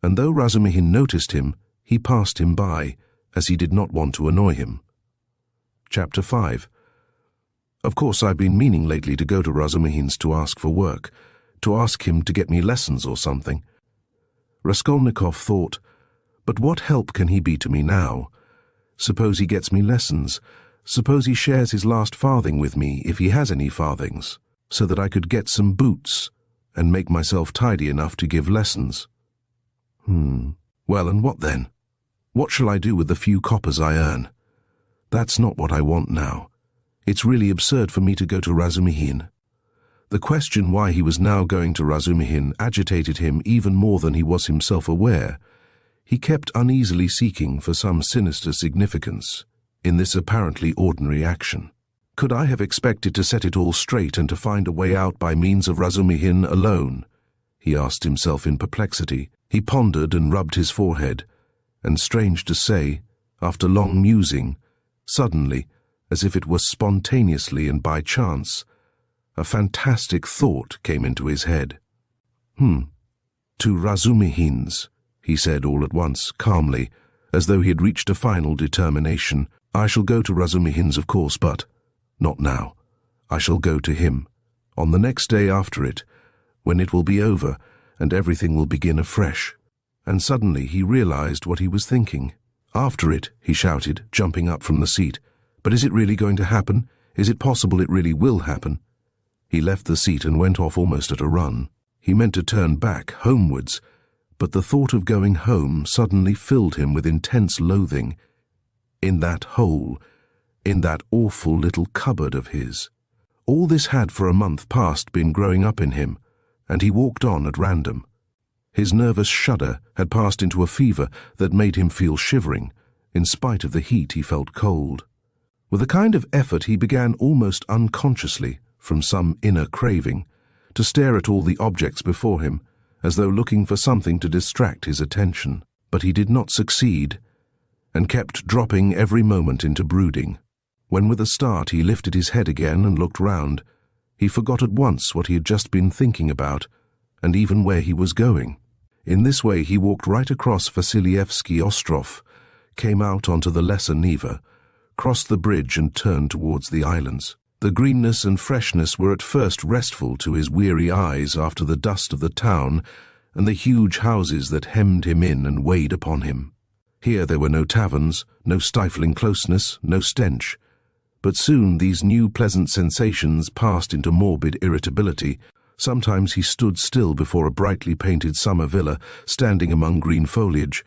S1: And though Razumihin noticed him, he passed him by, as he did not want to annoy him. Chapter 5. Of course, I've been meaning lately to go to Razumihin's to ask for work, to ask him to get me lessons or something. Raskolnikov thought, but what help can he be to me now? Suppose he gets me lessons, suppose he shares his last farthing with me, if he has any farthings, so that I could get some boots, and make myself tidy enough to give lessons. Well, and what then? What shall I do with the few coppers I earn? That's not what I want now. It's really absurd for me to go to Razumihin. The question why he was now going to Razumihin agitated him even more than he was himself aware. He kept uneasily seeking for some sinister significance in this apparently ordinary action. Could I have expected to set it all straight and to find a way out by means of Razumihin alone? He asked himself in perplexity. He pondered and rubbed his forehead, and strange to say, after long musing, suddenly, as if it were spontaneously and by chance, a fantastic thought came into his head. To Razumihin's, he said all at once, calmly, as though he had reached a final determination. I shall go to Razumihin's, of course, but not now. I shall go to him, on the next day after it, when it will be over, and everything will begin afresh. And suddenly he realized what he was thinking. After it, he shouted, jumping up from the seat. But is it really going to happen? Is it possible it really will happen? He left the seat and went off almost at a run. He meant to turn back, homewards, but the thought of going home suddenly filled him with intense loathing. In that hole, in that awful little cupboard of his. All this had for a month past been growing up in him, and he walked on at random. His nervous shudder had passed into a fever that made him feel shivering. In spite of the heat, he felt cold. With a kind of effort, he began almost unconsciously, from some inner craving, to stare at all the objects before him, as though looking for something to distract his attention. But he did not succeed, and kept dropping every moment into brooding. When with a start he lifted his head again and looked round, he forgot at once what he had just been thinking about, and even where he was going. In this way he walked right across Vasilievsky Ostrov, came out onto the Lesser Neva, crossed the bridge and turned towards the islands. The greenness and freshness were at first restful to his weary eyes after the dust of the town and the huge houses that hemmed him in and weighed upon him. Here there were no taverns, no stifling closeness, no stench. But soon these new pleasant sensations passed into morbid irritability. Sometimes he stood still before a brightly painted summer villa, standing among green foliage.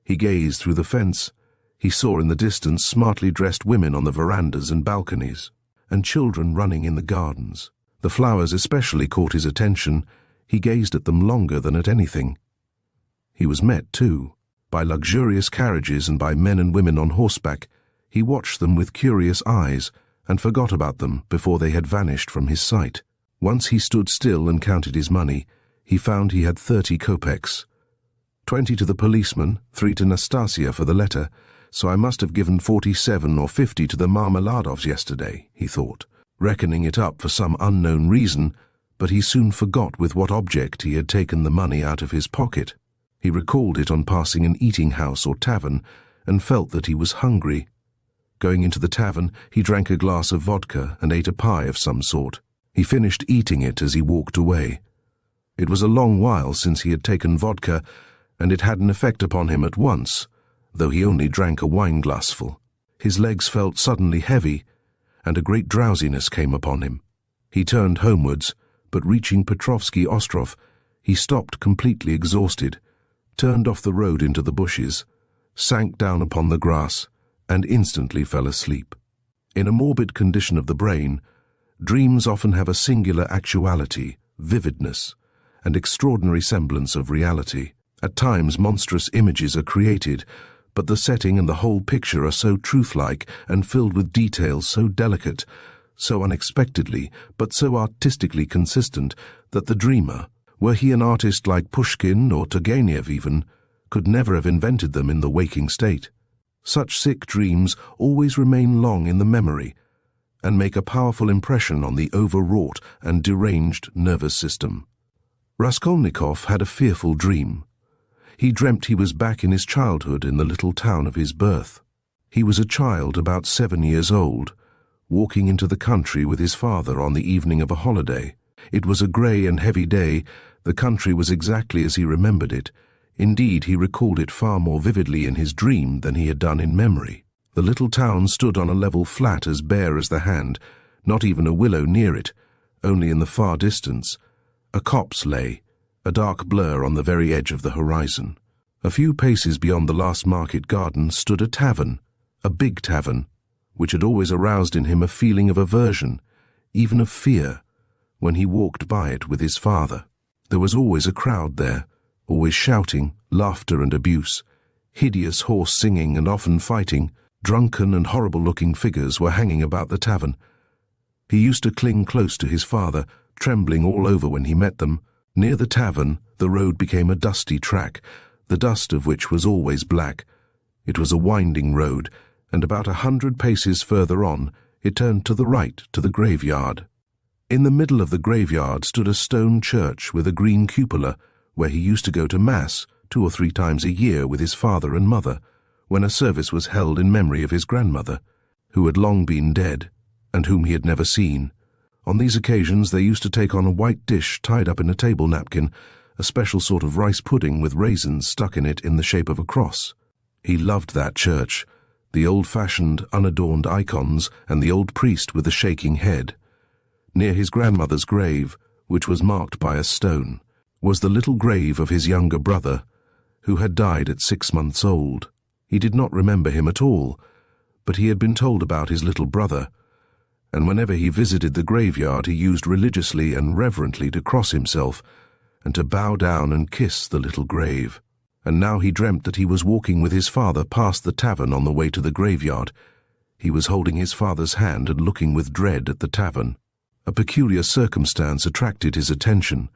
S1: He gazed through the fence. He saw in the distance smartly dressed women on the verandas and balconies, and children running in the gardens. The flowers especially caught his attention. He gazed at them longer than at anything. He was met, too, by luxurious carriages and by men and women on horseback. He watched them with curious eyes and forgot about them before they had vanished from his sight. Once he stood still and counted his money. He found he had 30 kopecks. 20 to the policeman, 3 to Nastasia for the letter, so I must have given 47 or 50 to the Marmeladovs yesterday, he thought, reckoning it up for some unknown reason, but he soon forgot with what object he had taken the money out of his pocket. He recalled it on passing an eating-house or tavern, and felt that he was hungry. Going into the tavern, he drank a glass of vodka and ate a pie of some sort. He finished eating it as he walked away. It was a long while since he had taken vodka, and it had an effect upon him at once, though he only drank a wine-glassful. His legs felt suddenly heavy, and a great drowsiness came upon him. He turned homewards, but reaching Petrovsky Ostrov, he stopped completely exhausted, turned off the road into the bushes, sank down upon the grass, and instantly fell asleep. In a morbid condition of the brain, dreams often have a singular actuality, vividness, and extraordinary semblance of reality. At times monstrous images are created, but the setting and the whole picture are so truth-like and filled with details so delicate, so unexpectedly, but so artistically consistent, that the dreamer, were he an artist like Pushkin or Turgenev even, could never have invented them in the waking state. Such sick dreams always remain long in the memory, and make a powerful impression on the overwrought and deranged nervous system. Raskolnikov had a fearful dream. He dreamt he was back in his childhood in the little town of his birth. He was a child about 7 years old, walking into the country with his father on the evening of a holiday. It was a grey and heavy day. The country was exactly as he remembered it. Indeed, he recalled it far more vividly in his dream than he had done in memory. The little town stood on a level flat as bare as the hand, not even a willow near it, only in the far distance. A copse lay, a dark blur on the very edge of the horizon. A few paces beyond the last market garden stood a tavern, a big tavern, which had always aroused in him a feeling of aversion, even of fear, when he walked by it with his father. There was always a crowd there, always shouting, laughter and abuse, hideous hoarse singing and often fighting. Drunken and horrible-looking figures were hanging about the tavern. He used to cling close to his father, trembling all over when he met them. Near the tavern, the road became a dusty track, the dust of which was always black. It was a winding road, and about 100 paces further on, it turned to the right to the graveyard. In the middle of the graveyard stood a stone church with a green cupola, where he used to go to Mass 2 or 3 times a year with his father and mother, when a service was held in memory of his grandmother, who had long been dead, and whom he had never seen. On these occasions they used to take on a white dish tied up in a table napkin, a special sort of rice pudding with raisins stuck in it in the shape of a cross. He loved that church, the old-fashioned, unadorned icons, and the old priest with the shaking head. Near his grandmother's grave, which was marked by a stone, was the little grave of his younger brother, who had died at 6 months old. He did not remember him at all, but he had been told about his little brother, and whenever he visited the graveyard he used religiously and reverently to cross himself and to bow down and kiss the little grave. And now he dreamt that he was walking with his father past the tavern on the way to the graveyard. He was holding his father's hand and looking with dread at the tavern. A peculiar circumstance attracted his attention.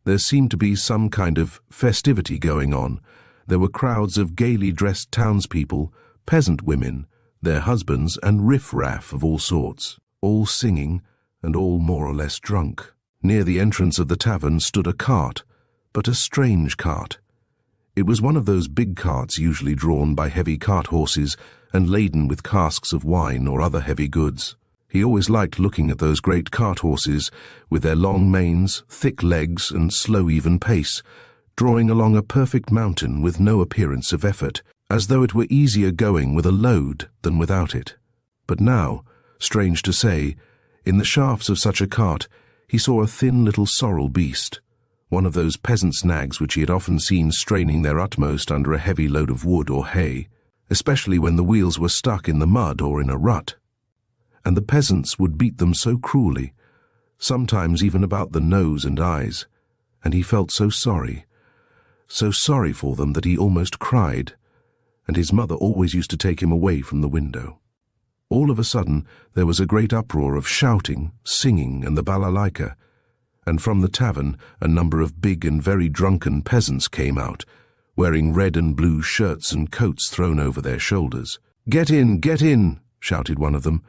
S1: There seemed to be some kind of festivity going on. There were crowds of gaily dressed townspeople, peasant women, their husbands, and riff-raff of all sorts, all singing and all more or less drunk. Near the entrance of the tavern stood a cart, but a strange cart. It was one of those big carts usually drawn by heavy cart horses and laden with casks of wine or other heavy goods. He always liked looking at those great cart horses, with their long manes, thick legs, and slow even pace, drawing along a perfect mountain with no appearance of effort. as though it were easier going with a load than without it. But now, strange to say, in the shafts of such a cart he saw a thin little sorrel beast, one of those peasants' nags which he had often seen straining their utmost under a heavy load of wood or hay, especially when the wheels were stuck in the mud or in a rut. And the peasants would beat them so cruelly, sometimes even about the nose and eyes, and he felt so sorry for them that he almost cried, and his mother always used to take him away from the window. All of a sudden there was a great uproar of shouting, singing, and the balalaika, and from the tavern a number of big and very drunken peasants came out, wearing red and blue shirts and coats thrown over their shoulders. "Get in," shouted one of them,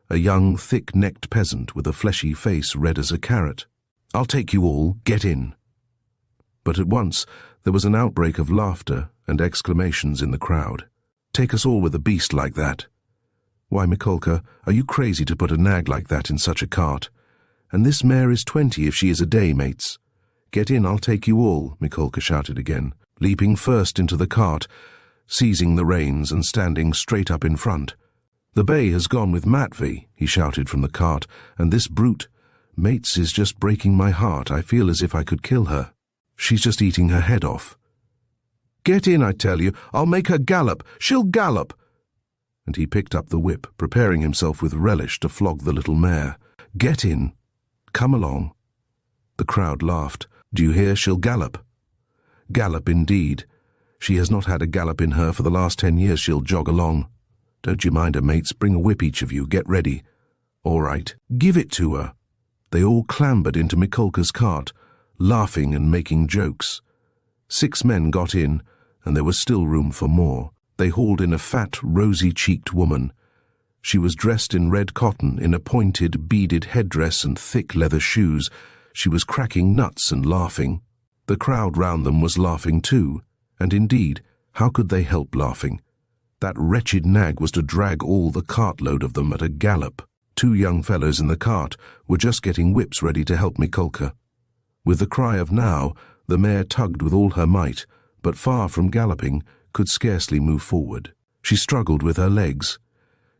S1: a young, thick-necked peasant with a fleshy face red as a carrot. "I'll take you all, get in." But at once there was an outbreak of laughter and exclamations in the crowd. "Take us all with a beast like that. Why, Mikolka, are you crazy to put a nag like that in such a cart? And this mare is 20 if she is a day, mates. Get in, I'll take you all," Mikolka shouted again, leaping first into the cart, seizing the reins and standing straight up in front. "The bay has gone with Matvey," he shouted from the cart, "and this brute, mates, is just breaking my heart. I feel as if I could kill her. She's just eating her head off. Get in, I tell you. I'll make her gallop. She'll gallop." And he picked up the whip, preparing himself with relish to flog the little mare. "Get in. Come along." The crowd laughed. "Do you hear? She'll gallop." Gallop indeed. She has not had a gallop in her for the last 10 years. She'll jog along. Don't you mind her, mates. Bring a whip, each of you. Get ready. All right. Give it to her. They all clambered into Mikolka's cart, laughing and making jokes. 6 men got in, and there was still room for more. They hauled in a fat, rosy-cheeked woman. She was dressed in red cotton, in a pointed, beaded headdress and thick leather shoes. She was cracking nuts and laughing. The crowd round them was laughing too, and indeed, how could they help laughing? That wretched nag was to drag all the cartload of them at a gallop. 2 young fellows in the cart were just getting whips ready to help Mikolka. With the cry of "now," the mare tugged with all her might, but far from galloping, could scarcely move forward. She struggled with her legs,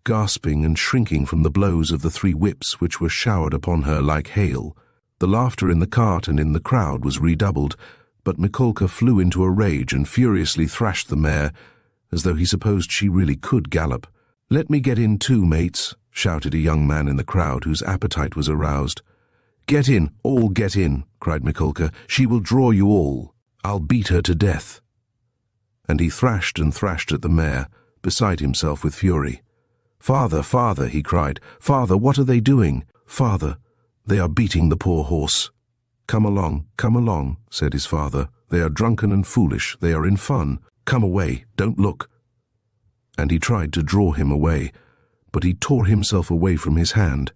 S1: gasping and shrinking from the blows of the 3 whips which were showered upon her like hail. The laughter in the cart and in the crowd was redoubled, but Mikolka flew into a rage and furiously thrashed the mare, as though he supposed she really could gallop. "Let me get in too, mates," shouted a young man in the crowd whose appetite was aroused. "Get in, all get in," cried Mikolka. "She will draw you all. I'll beat her to death." And he thrashed and thrashed at the mare, beside himself with fury. "Father, father," he cried. "Father, what are they doing? Father, they are beating the poor horse." Come along," said his father. "They are drunken and foolish. They are in fun. Come away, don't look." And he tried to draw him away, but he tore himself away from his hand,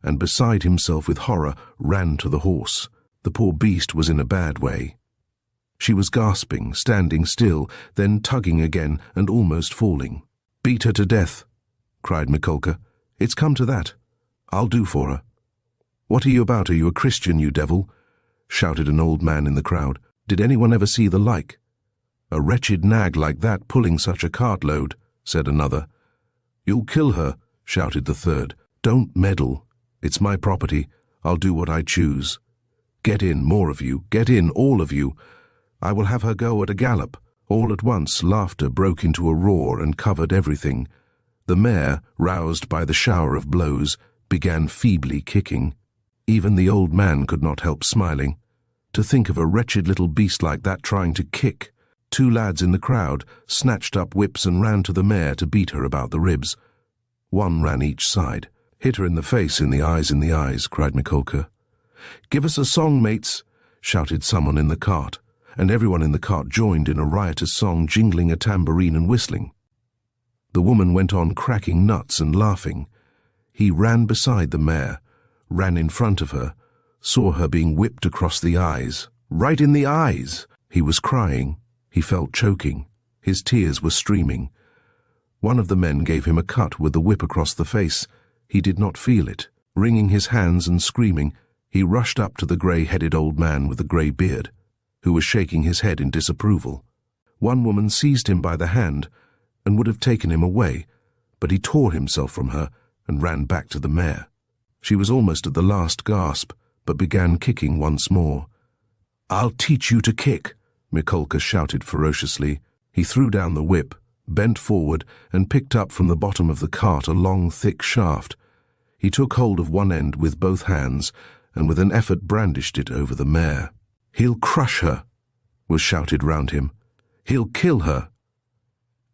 S1: and beside himself with horror ran to the horse. The poor beast was in a bad way. She was gasping, standing still, then tugging again and almost falling. "Beat her to death," cried Mikolka. "It's come to that. I'll do for her." "What are you about? Are you a Christian, you devil?" shouted an old man in the crowd. "Did anyone ever see the like? A wretched nag like that pulling such a cartload," said another. "You'll kill her," shouted the third. "Don't meddle. It's my property. I'll do what I choose. Get in, more of you. Get in, all of you. I will have her go at a gallop." All at once laughter broke into a roar and covered everything. The mare, roused by the shower of blows, began feebly kicking. Even the old man could not help smiling. To think of a wretched little beast like that trying to kick. 2 lads in the crowd snatched up whips and ran to the mare to beat her about the ribs. 1 ran each side. "Hit her in the face, in the eyes," cried Mikolka. "Give us a song, mates," shouted someone in the cart, and everyone in the cart joined in a riotous song, jingling a tambourine and whistling. The woman went on cracking nuts and laughing. He ran beside the mare, ran in front of her, saw her being whipped across the eyes. Right in the eyes! He was crying. He felt choking. His tears were streaming. One of the men gave him a cut with the whip across the face. He did not feel it. Wringing his hands and screaming, he rushed up to the grey-headed old man with the grey beard, who was shaking his head in disapproval. One woman seized him by the hand and would have taken him away, but he tore himself from her and ran back to the mare. She was almost at the last gasp, but began kicking once more. "I'll teach you to kick," Mikolka shouted ferociously. He threw down the whip, bent forward, and picked up from the bottom of the cart a long, thick shaft. He took hold of one end with both hands, and with an effort brandished it over the mare. "He'll crush her," was shouted round him. "He'll kill her."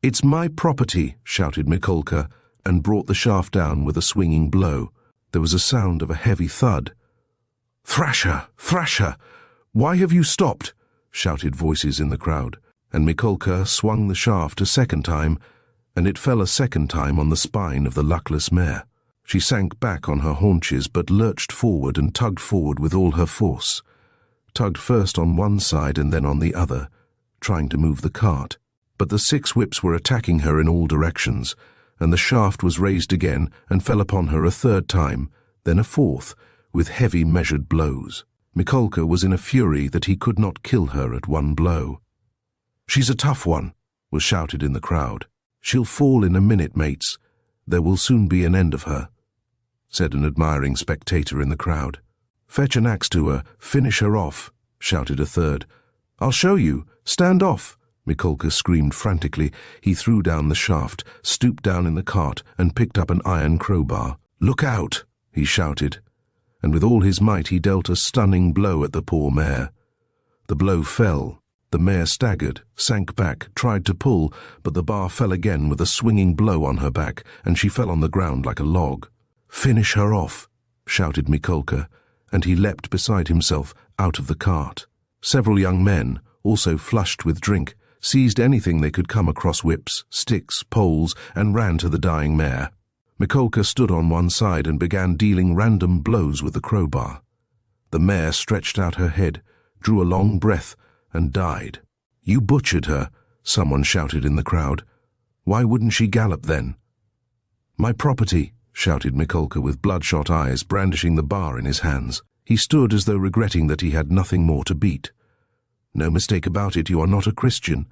S1: "It's my property," shouted Mikolka, and brought the shaft down with a swinging blow. There was a sound of a heavy thud. "Thrash her! Thrash her! Why have you stopped?" shouted voices in the crowd, and Mikolka swung the shaft a second time, and it fell a second time on the spine of the luckless mare. She sank back on her haunches, but lurched forward and tugged forward with all her force. Tugged first on one side and then on the other, trying to move the cart. But the 6 whips were attacking her in all directions, and the shaft was raised again and fell upon her a third time, then a fourth, with heavy measured blows. Mikolka was in a fury that he could not kill her at one blow. "She's a tough one," was shouted in the crowd. "She'll fall in a minute, mates. There will soon be an end of her," said an admiring spectator in the crowd. "Fetch an axe to her, finish her off," shouted a third. "I'll show you, stand off," Mikolka screamed frantically. He threw down the shaft, stooped down in the cart, and picked up an iron crowbar. "Look out," he shouted, and with all his might he dealt a stunning blow at the poor mare. The blow fell. The mare staggered, sank back, tried to pull, but the bar fell again with a swinging blow on her back, and she fell on the ground like a log. "Finish her off," shouted Mikolka, and he leapt beside himself out of the cart. Several young men, also flushed with drink, seized anything they could come across, whips, sticks, poles, and ran to the dying mare. Mikolka stood on one side and began dealing random blows with the crowbar. The mare stretched out her head, drew a long breath, and died. "You butchered her," someone shouted in the crowd. "Why wouldn't she gallop then?" "My property," shouted Mikolka with bloodshot eyes, brandishing the bar in his hands. He stood as though regretting that he had nothing more to beat. "No mistake about it, you are not a Christian,"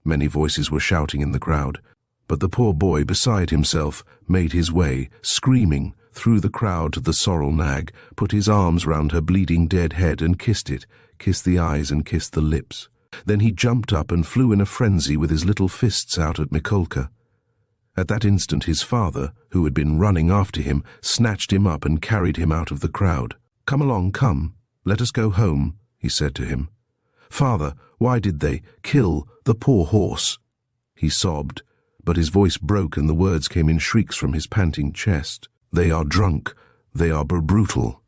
S1: many voices were shouting in the crowd. But the poor boy, beside himself, made his way, screaming, through the crowd to the sorrel nag, put his arms round her bleeding dead head and kissed it, kissed the eyes and kissed the lips. Then he jumped up and flew in a frenzy with his little fists out at Mikolka. At that instant his father, who had been running after him, snatched him up and carried him out of the crowd. "Come along, come, let us go home," he said to him. "Father, why did they kill the poor horse?" He sobbed, but his voice broke and the words came in shrieks from his panting chest. "They are drunk, they are brutal."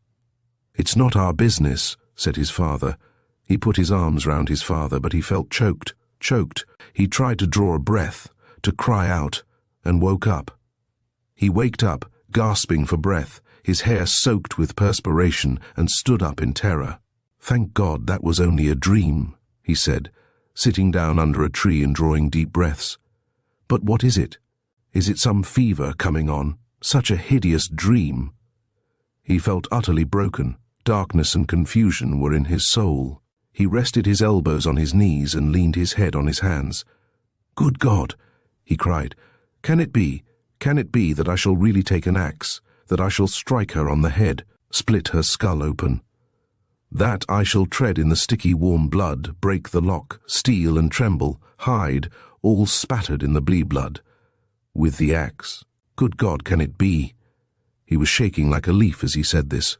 S1: "It's not our business," said his father. He put his arms round his father, but he felt choked. He tried to draw a breath, to cry out, and woke up. He waked up, gasping for breath, his hair soaked with perspiration, and stood up in terror. "Thank God that was only a dream," he said, sitting down under a tree and drawing deep breaths. "But what is it? Is it some fever coming on? Such a hideous dream." He felt utterly broken. Darkness and confusion were in his soul. He rested his elbows on his knees and leaned his head on his hands. "Good God," he cried, Can it be that I shall really take an axe, that I shall strike her on the head, split her skull open? That I shall tread in the sticky warm blood, break the lock, steal and tremble, hide, all spattered in the blood, with the axe? Good God, can it be?" He was shaking like a leaf as he said this.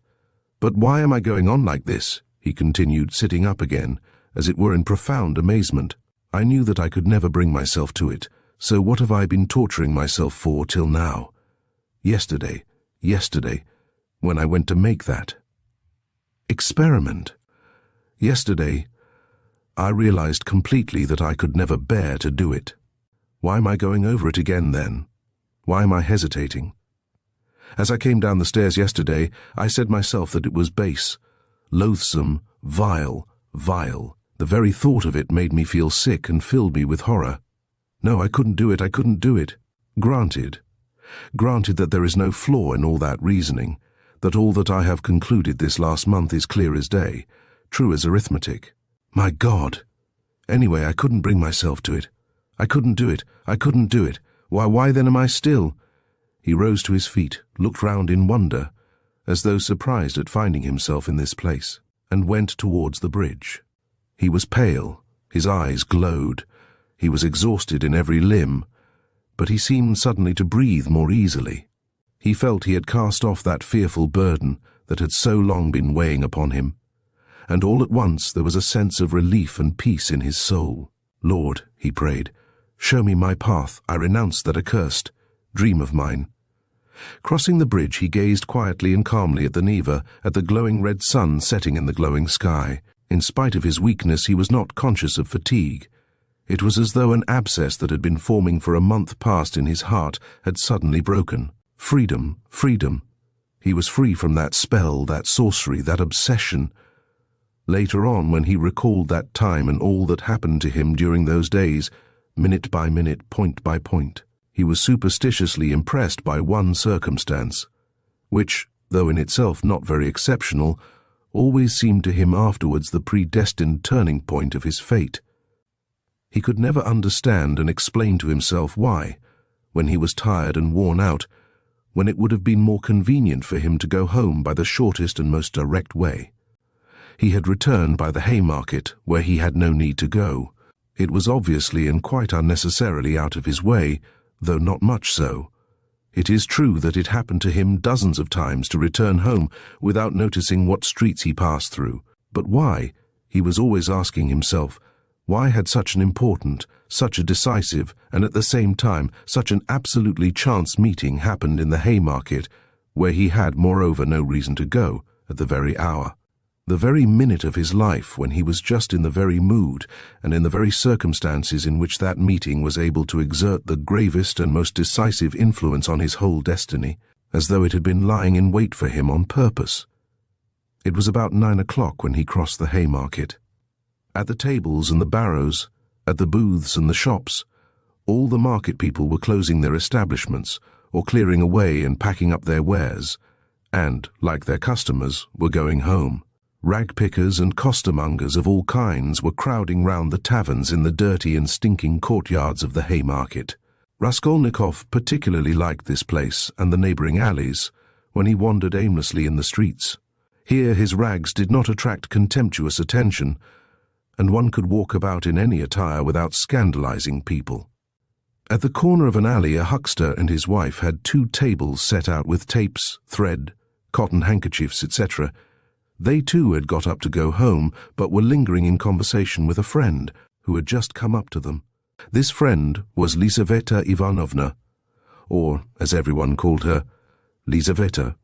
S1: "But why am I going on like this?" he continued, sitting up again, as it were in profound amazement. "I knew that I could never bring myself to it, so what have I been torturing myself for till now? Yesterday, when I went to make that experiment. Yesterday, I realized completely that I could never bear to do it. Why am I going over it again then? Why am I hesitating? As I came down the stairs yesterday, I said myself that it was base, loathsome, vile. The very thought of it made me feel sick and filled me with horror. No, I couldn't do it. Granted that there is no flaw in all that reasoning, that all that I have concluded this last month is clear as day, true as arithmetic. My God! Anyway, I couldn't bring myself to it. I couldn't do it. I couldn't do it. Why then am I still? He rose to his feet, looked round in wonder, as though surprised at finding himself in this place, and went towards the bridge. He was pale, his eyes glowed, he was exhausted in every limb, but he seemed suddenly to breathe more easily. He felt he had cast off that fearful burden that had so long been weighing upon him, and all at once there was a sense of relief and peace in his soul. Lord, he prayed, show me my path, I renounce that accursed dream of mine. Crossing the bridge, he gazed quietly and calmly at the Neva, at the glowing red sun setting in the glowing sky. In spite of his weakness, he was not conscious of fatigue. It was as though an abscess that had been forming for a month past in his heart had suddenly broken. Freedom, freedom. He was free from that spell, that sorcery, that obsession. Later on, when he recalled that time and all that happened to him during those days, minute by minute, point by point, he was superstitiously impressed by one circumstance, which, though in itself not very exceptional, always seemed to him afterwards the predestined turning point of his fate. He could never understand and explain to himself why, when he was tired and worn out, when it would have been more convenient for him to go home by the shortest and most direct way. He had returned by the Haymarket, where he had no need to go. It was obviously and quite unnecessarily out of his way, though not much so. It is true that it happened to him dozens of times to return home without noticing what streets he passed through. But why? He was always asking himself, why had such an important, such a decisive, and at the same time such an absolutely chance meeting happened in the Haymarket, where he had moreover no reason to go, at the very hour, the very minute of his life when he was just in the very mood and in the very circumstances in which that meeting was able to exert the gravest and most decisive influence on his whole destiny, as though it had been lying in wait for him on purpose. It was about 9 o'clock when he crossed the Haymarket. At the tables and the barrows, at the booths and the shops, all the market people were closing their establishments, or clearing away and packing up their wares, and, like their customers, were going home. Rag-pickers and costermongers of all kinds were crowding round the taverns in the dirty and stinking courtyards of the Haymarket. Raskolnikov particularly liked this place and the neighbouring alleys, when he wandered aimlessly in the streets. Here his rags did not attract contemptuous attention, and one could walk about in any attire without scandalizing people. At the corner of an alley, a huckster and his wife had 2 tables set out with tapes, thread, cotton handkerchiefs, etc. They too had got up to go home, but were lingering in conversation with a friend who had just come up to them. This friend was Lizaveta Ivanovna, or, as everyone called her, Lizaveta,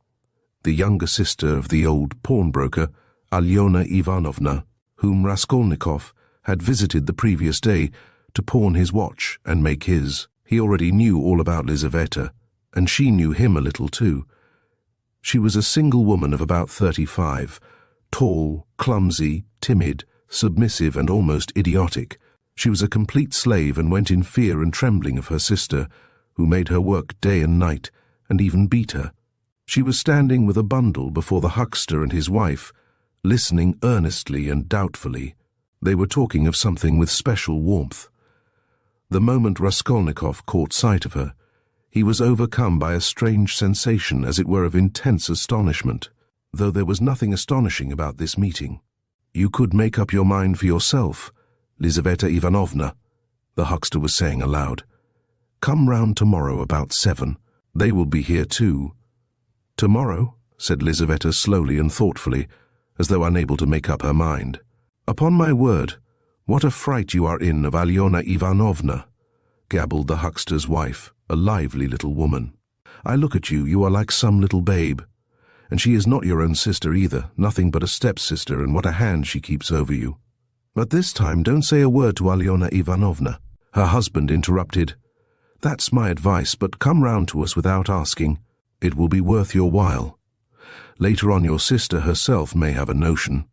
S1: the younger sister of the old pawnbroker, Alyona Ivanovna, whom Raskolnikov had visited the previous day to pawn his watch and make his. He already knew all about Lizaveta, and she knew him a little too. She was a single woman of about 35, tall, clumsy, timid, submissive and almost idiotic. She was a complete slave and went in fear and trembling of her sister, who made her work day and night, and even beat her. She was standing with a bundle before the huckster and his wife, listening earnestly and doubtfully. They were talking of something with special warmth. The moment Raskolnikov caught sight of her, he was overcome by a strange sensation, as it were of intense astonishment, though there was nothing astonishing about this meeting. You could make up your mind for yourself, Lizaveta Ivanovna, the huckster was saying aloud. Come round tomorrow about 7. They will be here too. Tomorrow, said Lizaveta slowly and thoughtfully, as though unable to make up her mind. Upon my word, what a fright you are in of Alyona Ivanovna, gabbled the huckster's wife, a lively little woman. I look at you, you are like some little babe. And she is not your own sister either, nothing but a stepsister, and what a hand she keeps over you. But this time don't say a word to Alyona Ivanovna. Her husband interrupted. That's my advice, but come round to us without asking. It will be worth your while. Later on your sister herself may have a notion.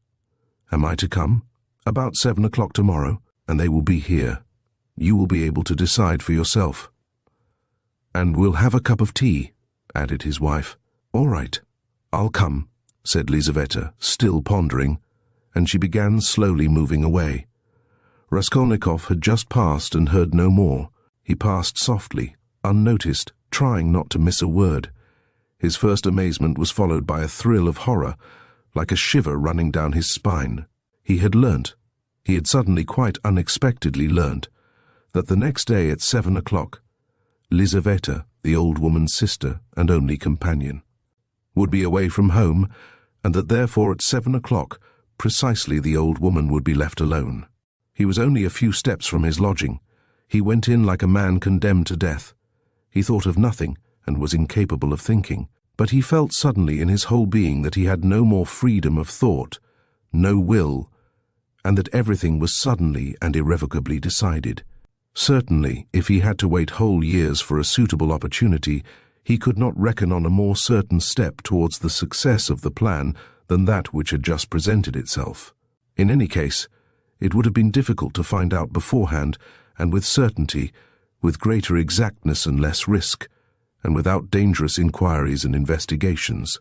S1: Am I to come? About 7 o'clock tomorrow, and they will be here. You will be able to decide for yourself. And we'll have a cup of tea, added his wife. All right, I'll come, said Lizaveta, still pondering, and she began slowly moving away. Raskolnikov had just passed and heard no more. He passed softly, unnoticed, trying not to miss a word. His first amazement was followed by a thrill of horror, like a shiver running down his spine. He had suddenly quite unexpectedly learnt, that the next day at 7 o'clock, Lizaveta, the old woman's sister and only companion, would be away from home, and that therefore at 7 o'clock precisely the old woman would be left alone. He was only a few steps from his lodging. He went in like a man condemned to death. He thought of nothing and was incapable of thinking, but he felt suddenly in his whole being that he had no more freedom of thought, no will, and that everything was suddenly and irrevocably decided. Certainly, if he had to wait whole years for a suitable opportunity, he could not reckon on a more certain step towards the success of the plan than that which had just presented itself. In any case, it would have been difficult to find out beforehand, and with certainty, with greater exactness and less risk, and without dangerous inquiries and investigations,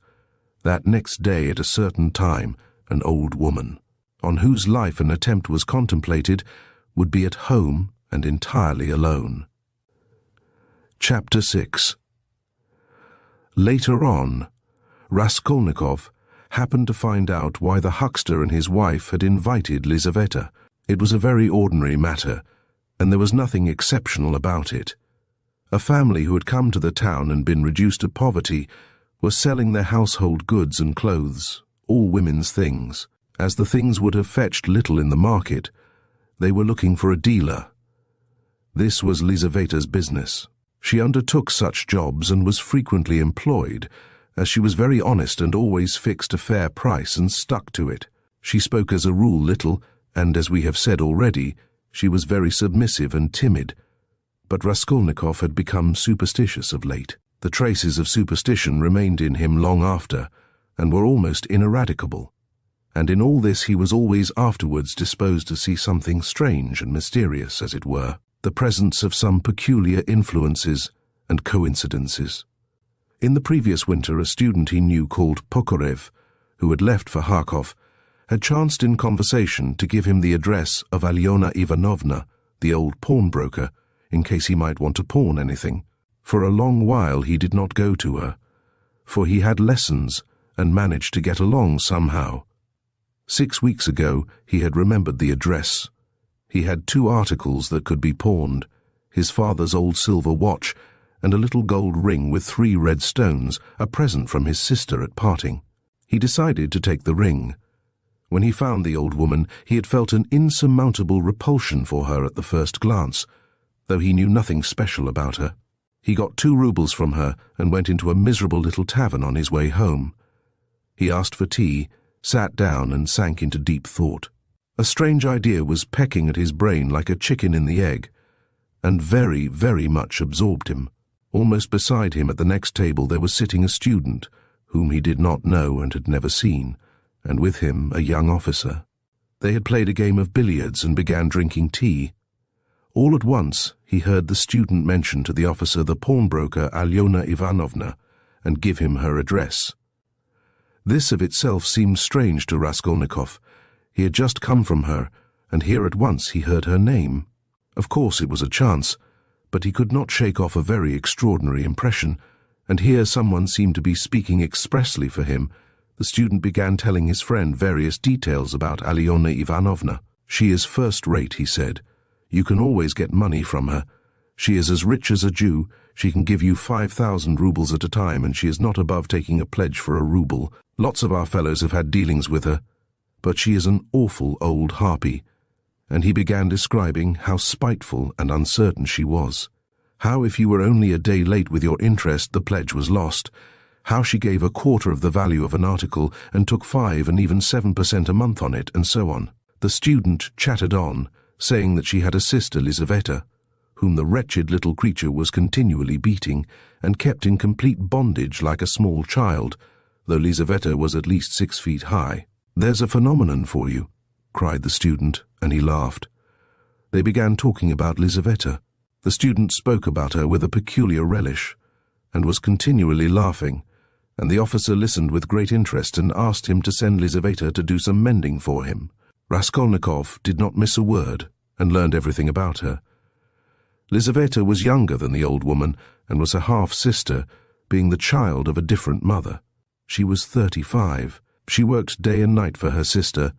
S1: that next day at a certain time an old woman, on whose life an attempt was contemplated, would be at home and entirely alone. Chapter 6. Later on, Raskolnikov happened to find out why the huckster and his wife had invited Lizaveta. It was a very ordinary matter, and there was nothing exceptional about it. A family who had come to the town and been reduced to poverty were selling their household goods and clothes, all women's things. As the things would have fetched little in the market, they were looking for a dealer. This was Lizaveta's business. She undertook such jobs and was frequently employed, as she was very honest and always fixed a fair price and stuck to it. She spoke as a rule little, and as we have said already, she was very submissive and timid. But Raskolnikov had become superstitious of late. The traces of superstition remained in him long after, and were almost ineradicable. And in all this he was always afterwards disposed to see something strange and mysterious, as it were, the presence of some peculiar influences and coincidences. In the previous winter, a student he knew called Pokorev, who had left for Kharkov, had chanced in conversation to give him the address of Alyona Ivanovna, the old pawnbroker, in case he might want to pawn anything. For a long while he did not go to her, for he had lessons and managed to get along somehow. 6 weeks ago he had remembered the address. He had 2 articles that could be pawned, his father's old silver watch and a little gold ring with 3 red stones, a present from his sister at parting. He decided to take the ring. When he found the old woman, he had felt an insurmountable repulsion for her at the first glance, though he knew nothing special about her. He got 2 roubles from her and went into a miserable little tavern on his way home. He asked for tea, sat down and sank into deep thought. A strange idea was pecking at his brain like a chicken in the egg, and very, very much absorbed him. Almost beside him at the next table there was sitting a student, whom he did not know and had never seen, and with him a young officer. They had played a game of billiards and began drinking tea. All at once he heard the student mention to the officer the pawnbroker Alyona Ivanovna, and give him her address. This of itself seemed strange to Raskolnikov. He had just come from her, and here at once he heard her name. Of course it was a chance, but he could not shake off a very extraordinary impression, and here someone seemed to be speaking expressly for him. The student began telling his friend various details about Alyona Ivanovna. "She is first-rate," he said. "You can always get money from her. She is as rich as a Jew. She can give you 5,000 roubles at a time, and she is not above taking a pledge for a rouble. Lots of our fellows have had dealings with her. But she is an awful old harpy." And he began describing how spiteful and uncertain she was. How if you were only a day late with your interest, the pledge was lost. How she gave a quarter of the value of an article and took 5 and even 7% a month on it, and so on. The student chattered on, saying that she had a sister, Lizaveta, whom the wretched little creature was continually beating, and kept in complete bondage like a small child, though Lizaveta was at least 6 feet high. "There's a phenomenon for you," cried the student, and he laughed. They began talking about Lizaveta. The student spoke about her with a peculiar relish, and was continually laughing, and the officer listened with great interest and asked him to send Lizaveta to do some mending for him. Raskolnikov did not miss a word, and learned everything about her. Lizaveta was younger than the old woman and was a half-sister, being the child of a different mother. She was 35. She worked day and night for her sister,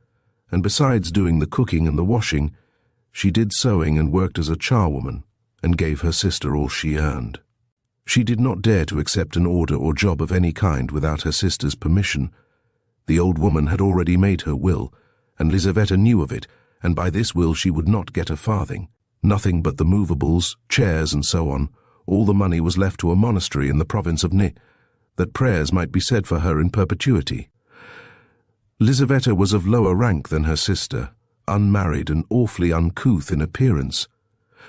S1: and besides doing the cooking and the washing, she did sewing and worked as a charwoman and gave her sister all she earned. She did not dare to accept an order or job of any kind without her sister's permission. The old woman had already made her will, and Lizaveta knew of it, and by this will she would not get a farthing. Nothing but the movables, chairs, and so on. All the money was left to a monastery in the province of Ni, that prayers might be said for her in perpetuity. Lizaveta was of lower rank than her sister, unmarried and awfully uncouth in appearance,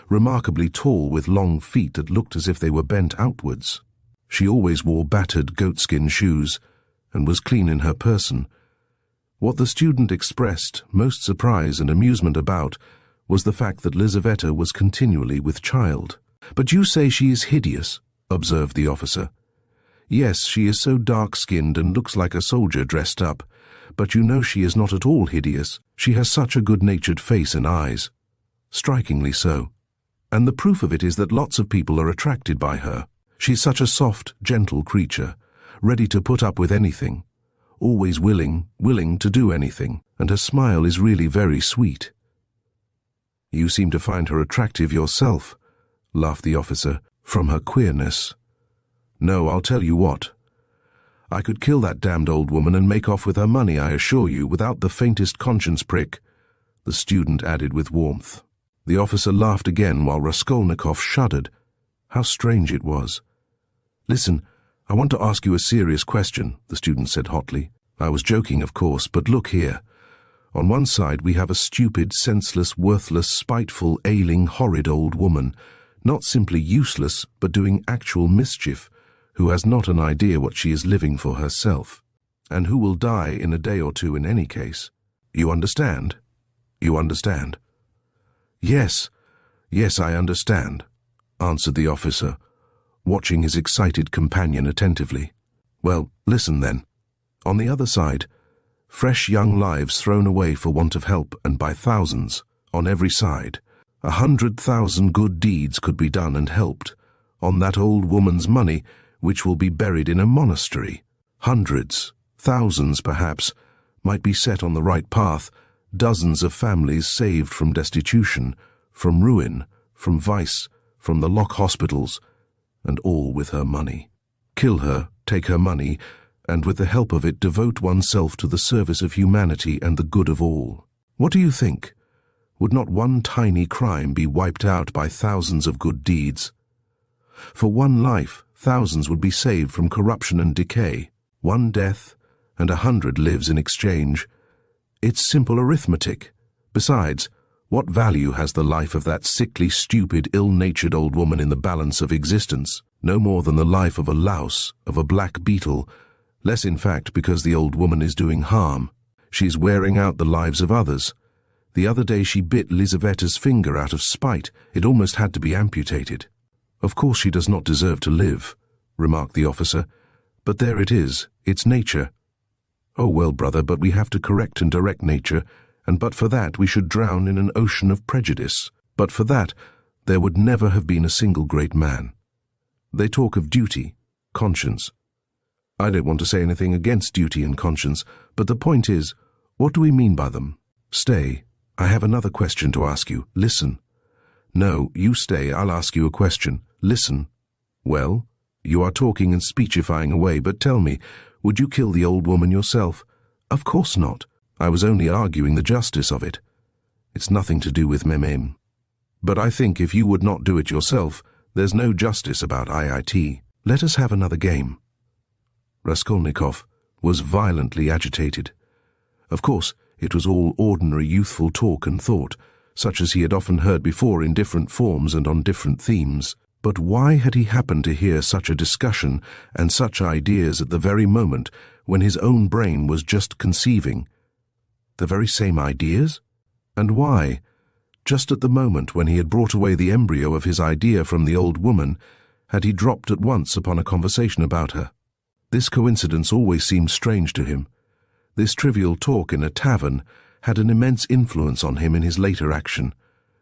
S1: remarkably tall with long feet that looked as if they were bent outwards. She always wore battered goatskin shoes, and was clean in her person. What the student expressed most surprise and amusement about was the fact that Lizaveta was continually with child. "But you say she is hideous," observed the officer. "Yes, she is so dark-skinned and looks like a soldier dressed up, but you know she is not at all hideous. She has such a good-natured face and eyes. Strikingly so. And the proof of it is that lots of people are attracted by her. She's such a soft, gentle creature, ready to put up with anything, always willing to do anything, and her smile is really very sweet." "You seem to find her attractive yourself," laughed the officer, "from her queerness." "No, I'll tell you what. I could kill that damned old woman and make off with her money, I assure you, without the faintest conscience prick," the student added with warmth. The officer laughed again while Raskolnikov shuddered. How strange it was. "Listen, I want to ask you a serious question," the student said hotly. "I was joking, of course, but look here. On one side we have a stupid, senseless, worthless, spiteful, ailing, horrid old woman, not simply useless, but doing actual mischief, who has not an idea what she is living for herself, and who will die in a day or two in any case. You understand? You understand?" Yes, I understand," answered the officer, watching his excited companion attentively. "Well, listen then. On the other side, fresh young lives thrown away for want of help, and by thousands, on every side. 100,000 good deeds could be done and helped, on that old woman's money, which will be buried in a monastery. Hundreds, thousands perhaps, might be set on the right path, dozens of families saved from destitution, from ruin, from vice, from the lock hospitals, and all with her money. Kill her, take her money, and with the help of it devote oneself to the service of humanity and the good of all. What do you think? Would not one tiny crime be wiped out by thousands of good deeds? For one life, thousands would be saved from corruption and decay. One death, and 100 lives in exchange. It's simple arithmetic. Besides, what value has the life of that sickly, stupid, ill-natured old woman in the balance of existence? No more than the life of a louse, of a black beetle, less in fact because the old woman is doing harm. She's wearing out the lives of others. The other day she bit Lizaveta's finger out of spite. It almost had to be amputated. Of course she does not deserve to live, remarked the officer, but there it is, it's nature. Oh well, brother, but we have to correct and direct nature, and but for that we should drown in an ocean of prejudice. But for that, there would never have been a single great man. They talk of duty, conscience. I don't want to say anything against duty and conscience, but the point is, what do we mean by them? Stay, I have another question to ask you. Listen. No, you stay, I'll ask you a question. Listen. Well, you are talking and speechifying away, but tell me, would you kill the old woman yourself? Of course not. I was only arguing the justice of it. It's nothing to do with memem. But I think if you would not do it yourself, there's no justice about IIT. Let us have another game. Raskolnikov was violently agitated. Of course, it was all ordinary youthful talk and thought, such as he had often heard before in different forms and on different themes. But why had he happened to hear such a discussion and such ideas at the very moment when his own brain was just conceiving? The very same ideas? And why? Just at the moment when he had brought away the embryo of his idea from the old woman, had he dropped at once upon a conversation about her? This coincidence always seemed strange to him. This trivial talk in a tavern had an immense influence on him in his later action,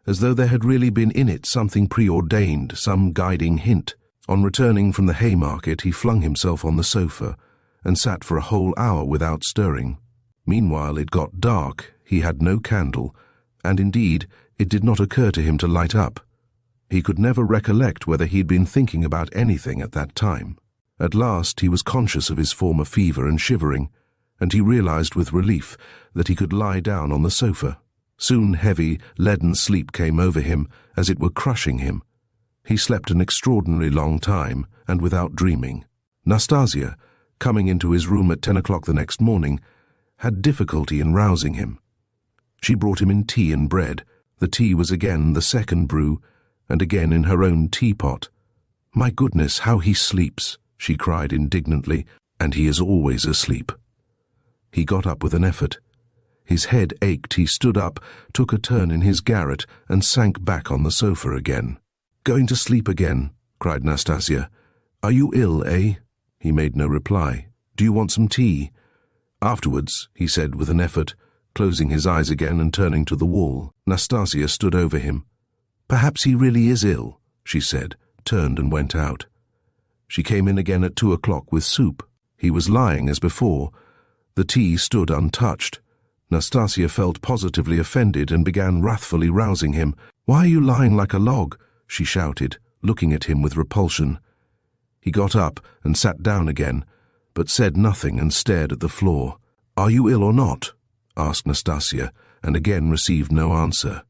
S1: as though there had really been in it something preordained, some guiding hint. On returning from the Haymarket, he flung himself on the sofa and sat for a whole hour without stirring. Meanwhile it got dark, he had no candle, and indeed it did not occur to him to light up. He could never recollect whether he had been thinking about anything at that time. At last he was conscious of his former fever and shivering, and he realized with relief that he could lie down on the sofa. Soon heavy, leaden sleep came over him, as it were crushing him. He slept an extraordinarily long time, and without dreaming. Nastasia, coming into his room at 10 o'clock the next morning, had difficulty in rousing him. She brought him in tea and bread. The tea was again the second brew, and again in her own teapot. "My goodness, how he sleeps!" she cried indignantly, "and he is always asleep." He got up with an effort. His head ached. He stood up, took a turn in his garret, and sank back on the sofa again. "Going to sleep again?" cried Nastasia. "Are you ill, eh?" He made no reply. "Do you want some tea?" "Afterwards," he said with an effort, closing his eyes again and turning to the wall. Nastasia stood over him. "Perhaps he really is ill," she said, turned and went out. She came in again at 2 o'clock with soup. He was lying as before. The tea stood untouched. Nastasia felt positively offended and began wrathfully rousing him. "Why are you lying like a log?" she shouted, looking at him with repulsion. He got up and sat down again, but said nothing and stared at the floor. "Are you ill or not?" asked Nastasia, and again received no answer.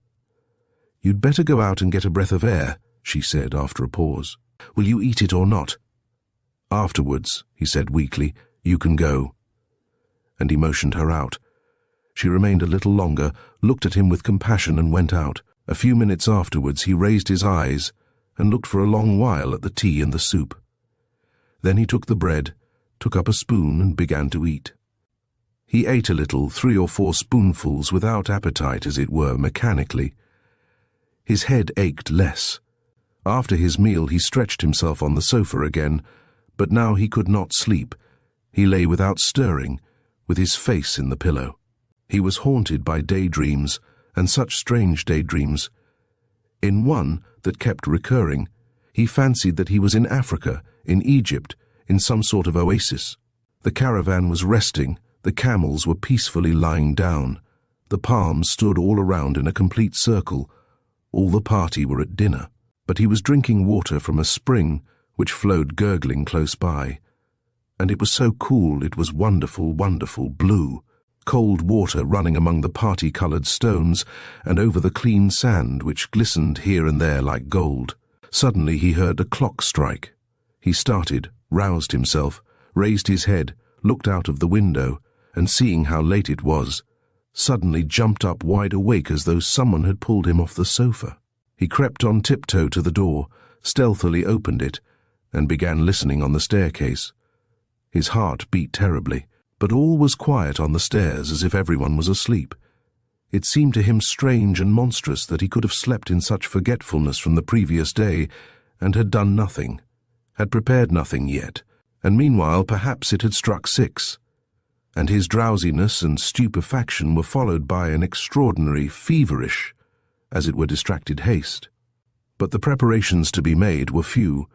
S1: "You'd better go out and get a breath of air," she said after a pause. "Will you eat it or not?" "Afterwards," he said weakly. "You can go." And he motioned her out. She remained a little longer, looked at him with compassion, and went out. A few minutes afterwards he raised his eyes and looked for a long while at the tea and the soup. Then he took the bread, took up a spoon, and began to eat. He ate a little, 3 or 4 spoonfuls, without appetite, as it were, mechanically. His head ached less. After his meal he stretched himself on the sofa again, but now he could not sleep. He lay without stirring, with his face in the pillow. He was haunted by daydreams, and such strange daydreams. In one that kept recurring, he fancied that he was in Africa, in Egypt, in some sort of oasis. The caravan was resting, the camels were peacefully lying down, the palms stood all around in a complete circle, all the party were at dinner, but he was drinking water from a spring which flowed gurgling close by, and it was so cool, it was wonderful, wonderful, blue, cold water running among the party-coloured stones and over the clean sand which glistened here and there like gold. Suddenly he heard a clock strike. He started, roused himself, raised his head, looked out of the window, and seeing how late it was, suddenly jumped up wide awake as though someone had pulled him off the sofa. He crept on tiptoe to the door, stealthily opened it, and began listening on the staircase. His heart beat terribly, but all was quiet on the stairs, as if everyone was asleep. It seemed to him strange and monstrous that he could have slept in such forgetfulness from the previous day, and had done nothing, had prepared nothing yet, and meanwhile perhaps it had struck 6. And his drowsiness and stupefaction were followed by an extraordinary, feverish, as it were distracted haste. But the preparations to be made were few.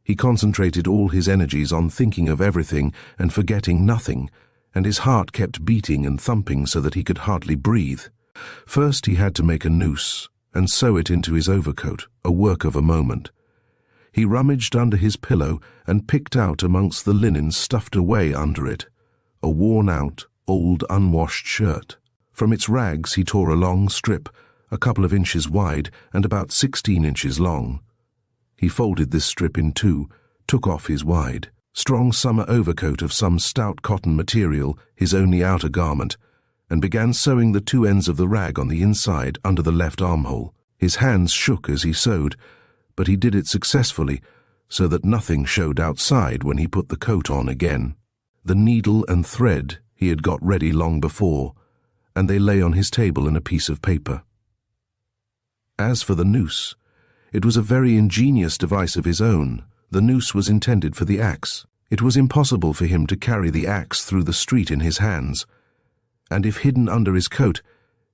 S1: He concentrated all his energies on thinking of everything and forgetting nothing, and his heart kept beating and thumping so that he could hardly breathe. First he had to make a noose and sew it into his overcoat, a work of a moment. He rummaged under his pillow and picked out amongst the linen stuffed away under it a worn-out, old, unwashed shirt. From its rags he tore a long strip, a couple of inches wide and about 16 inches long. He folded this strip in 2, took off his wide, strong summer overcoat of some stout cotton material, his only outer garment, and began sewing the 2 ends of the rag on the inside under the left armhole. His hands shook as he sewed, but he did it successfully, so that nothing showed outside when he put the coat on again. The needle and thread he had got ready long before, and they lay on his table in a piece of paper. As for the noose, it was a very ingenious device of his own. The noose was intended for the axe. It was impossible for him to carry the axe through the street in his hands, and if hidden under his coat,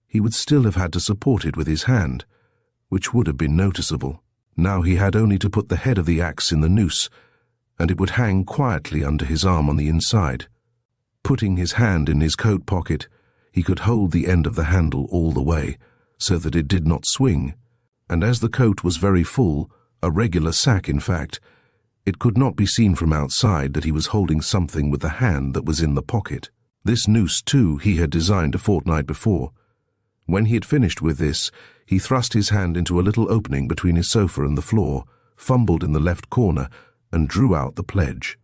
S1: he would still have had to support it with his hand, which would have been noticeable. Now he had only to put the head of the axe in the noose, and it would hang quietly under his arm on the inside. Putting his hand in his coat pocket, he could hold the end of the handle all the way, so that it did not swing, and as the coat was very full, a regular sack in fact, it could not be seen from outside that he was holding something with the hand that was in the pocket. This noose, too, he had designed a fortnight before. When he had finished with this, he thrust his hand into a little opening between his sofa and the floor, fumbled in the left corner, and drew out the pledge,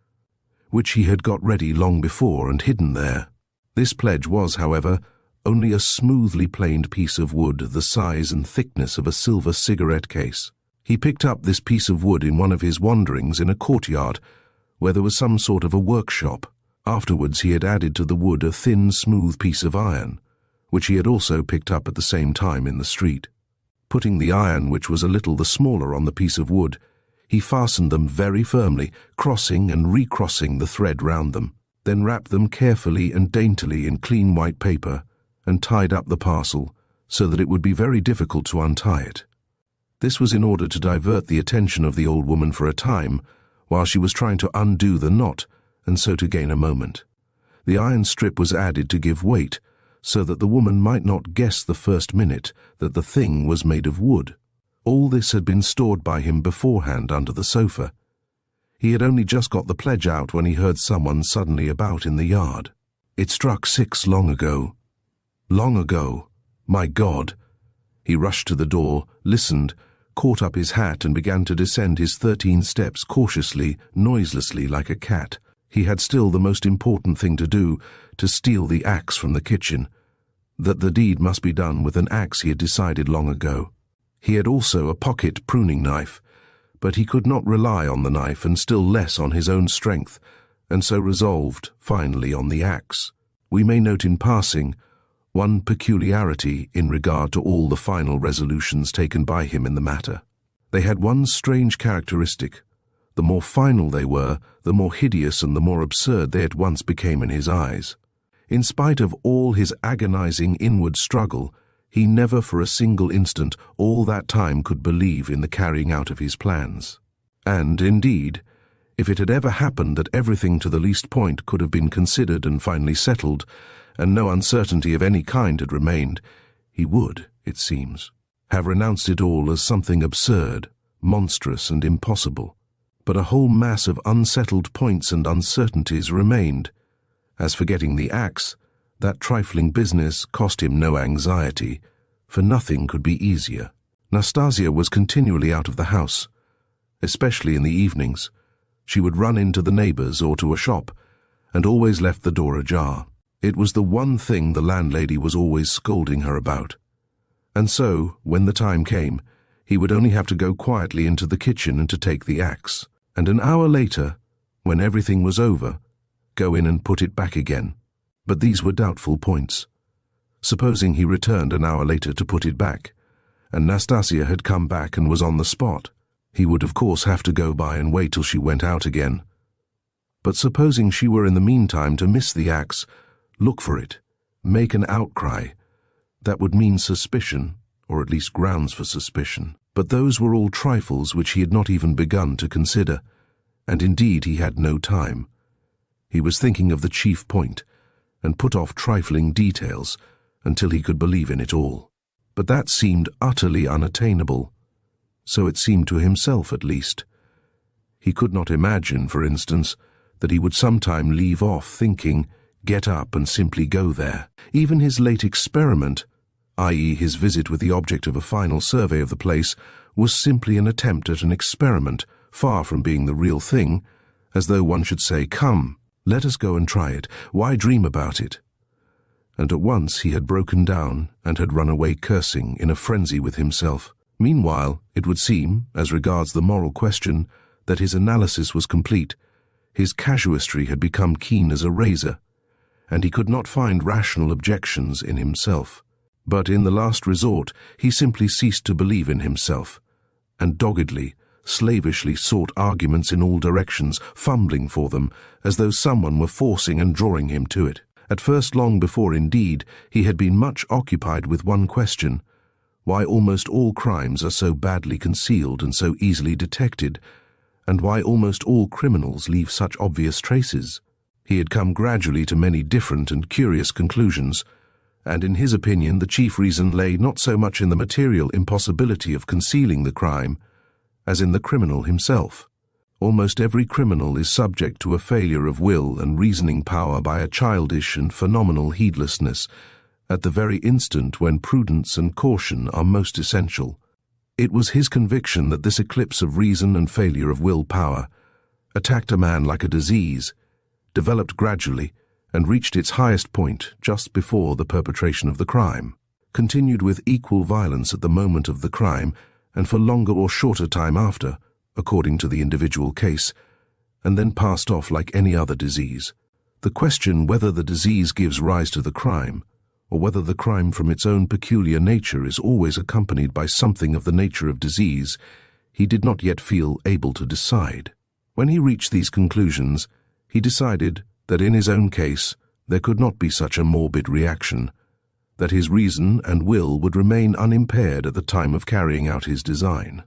S1: which he had got ready long before and hidden there. This pledge was, however, only a smoothly planed piece of wood the size and thickness of a silver cigarette case. He picked up this piece of wood in one of his wanderings in a courtyard, where there was some sort of a workshop. Afterwards he had added to the wood a thin, smooth piece of iron, which he had also picked up at the same time in the street. Putting the iron, which was a little the smaller, on the piece of wood, he fastened them very firmly, crossing and recrossing the thread round them, then wrapped them carefully and daintily in clean white paper, and tied up the parcel, so that it would be very difficult to untie it. This was in order to divert the attention of the old woman for a time, while she was trying to undo the knot, and so to gain a moment. The iron strip was added to give weight, so that the woman might not guess the first minute that the thing was made of wood. All this had been stored by him beforehand under the sofa. He had only just got the pledge out when he heard someone suddenly about in the yard. It struck 6 long ago. Long ago. My God! He rushed to the door, listened, caught up his hat and began to descend his 13 steps cautiously, noiselessly, like a cat. He had still the most important thing to do, to steal the axe from the kitchen. That the deed must be done with an axe he had decided long ago. He had also a pocket pruning knife, but he could not rely on the knife and still less on his own strength, and so resolved, finally, on the axe. We may note in passing one peculiarity in regard to all the final resolutions taken by him in the matter. They had one strange characteristic. The more final they were, the more hideous and the more absurd they at once became in his eyes. In spite of all his agonizing inward struggle, he never for a single instant all that time could believe in the carrying out of his plans. And, indeed, if it had ever happened that everything to the least point could have been considered and finally settled, and no uncertainty of any kind had remained, he would, it seems, have renounced it all as something absurd, monstrous and impossible. But a whole mass of unsettled points and uncertainties remained. As for getting the axe, that trifling business cost him no anxiety, for nothing could be easier. Nastasia was continually out of the house, especially in the evenings. She would run into the neighbors or to a shop, and always left the door ajar. It was the one thing the landlady was always scolding her about. And so, when the time came, he would only have to go quietly into the kitchen and to take the axe, and an hour later, when everything was over, go in and put it back again. But these were doubtful points. Supposing he returned an hour later to put it back, and Nastasia had come back and was on the spot, he would of course have to go by and wait till she went out again. But supposing she were in the meantime to miss the axe, look for it, make an outcry, that would mean suspicion, or at least grounds for suspicion. But those were all trifles which he had not even begun to consider, and indeed he had no time. He was thinking of the chief point, and put off trifling details until he could believe in it all. But that seemed utterly unattainable. So it seemed to himself, at least. He could not imagine, for instance, that he would sometime leave off thinking, get up and simply go there. Even his late experiment, i.e. his visit with the object of a final survey of the place, was simply an attempt at an experiment, far from being the real thing, as though one should say, come, let us go and try it, why dream about it? And at once he had broken down and had run away cursing in a frenzy with himself. Meanwhile, it would seem, as regards the moral question, that his analysis was complete. His casuistry had become keen as a razor, and he could not find rational objections in himself. But in the last resort, he simply ceased to believe in himself, and doggedly, slavishly sought arguments in all directions, fumbling for them, as though someone were forcing and drawing him to it. At first, long before indeed, he had been much occupied with one question: why almost all crimes are so badly concealed and so easily detected, and why almost all criminals leave such obvious traces. He had come gradually to many different and curious conclusions, and in his opinion the chief reason lay not so much in the material impossibility of concealing the crime, as in the criminal himself. Almost every criminal is subject to a failure of will and reasoning power by a childish and phenomenal heedlessness at the very instant when prudence and caution are most essential. It was his conviction that this eclipse of reason and failure of will power attacked a man like a disease, developed gradually, and reached its highest point just before the perpetration of the crime, continued with equal violence at the moment of the crime and for longer or shorter time after, according to the individual case, and then passed off like any other disease. The question whether the disease gives rise to the crime, or whether the crime from its own peculiar nature is always accompanied by something of the nature of disease, he did not yet feel able to decide. When he reached these conclusions, he decided that in his own case there could not be such a morbid reaction, that his reason and will would remain unimpaired at the time of carrying out his design.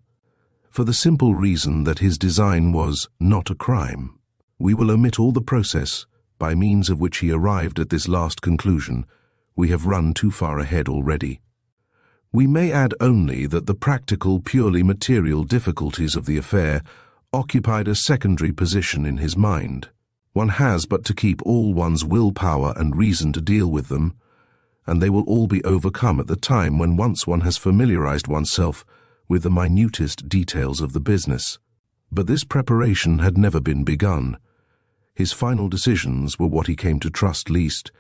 S1: For the simple reason that his design was not a crime. We will omit all the process by means of which he arrived at this last conclusion. We have run too far ahead already. We may add only that the practical, purely material difficulties of the affair occupied a secondary position in his mind. One has but to keep all one's willpower and reason to deal with them, and they will all be overcome at the time when once one has familiarized oneself with the minutest details of the business. But this preparation had never been begun. His final decisions were what he came to trust least,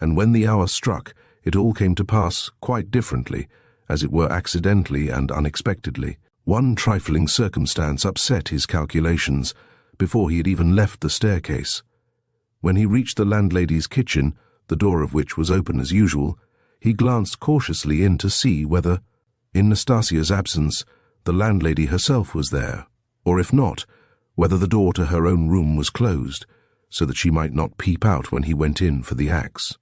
S1: and when the hour struck, it all came to pass quite differently, as it were accidentally and unexpectedly. One trifling circumstance upset his calculations before he had even left the staircase. When he reached the landlady's kitchen, the door of which was open as usual, he glanced cautiously in to see whether, in Nastasia's absence, the landlady herself was there, or if not, whether the door to her own room was closed, so that she might not peep out when he went in for the axe.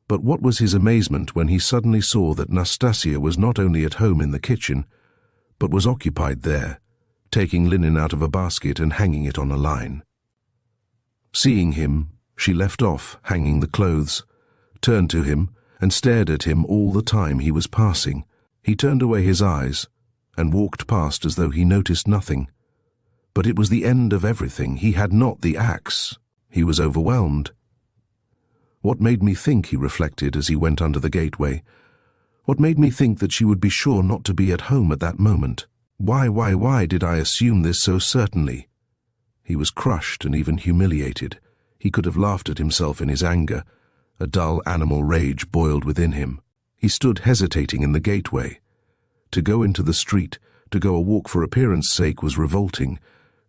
S1: But what was his amazement when he suddenly saw that Nastasia was not only at home in the kitchen, but was occupied there, taking linen out of a basket and hanging it on a line. Seeing him, she left off hanging the clothes, turned to him, and stared at him all the time he was passing. He turned away his eyes and walked past as though he noticed nothing. But it was the end of everything. He had not the axe. He was overwhelmed. What made me think, he reflected as he went under the gateway, what made me think that she would be sure not to be at home at that moment? Why did I assume this so certainly? He was crushed and even humiliated. He could have laughed at himself in his anger. A dull animal rage boiled within him. He stood hesitating in the gateway. To go into the street, to go a walk for appearance sake was revolting.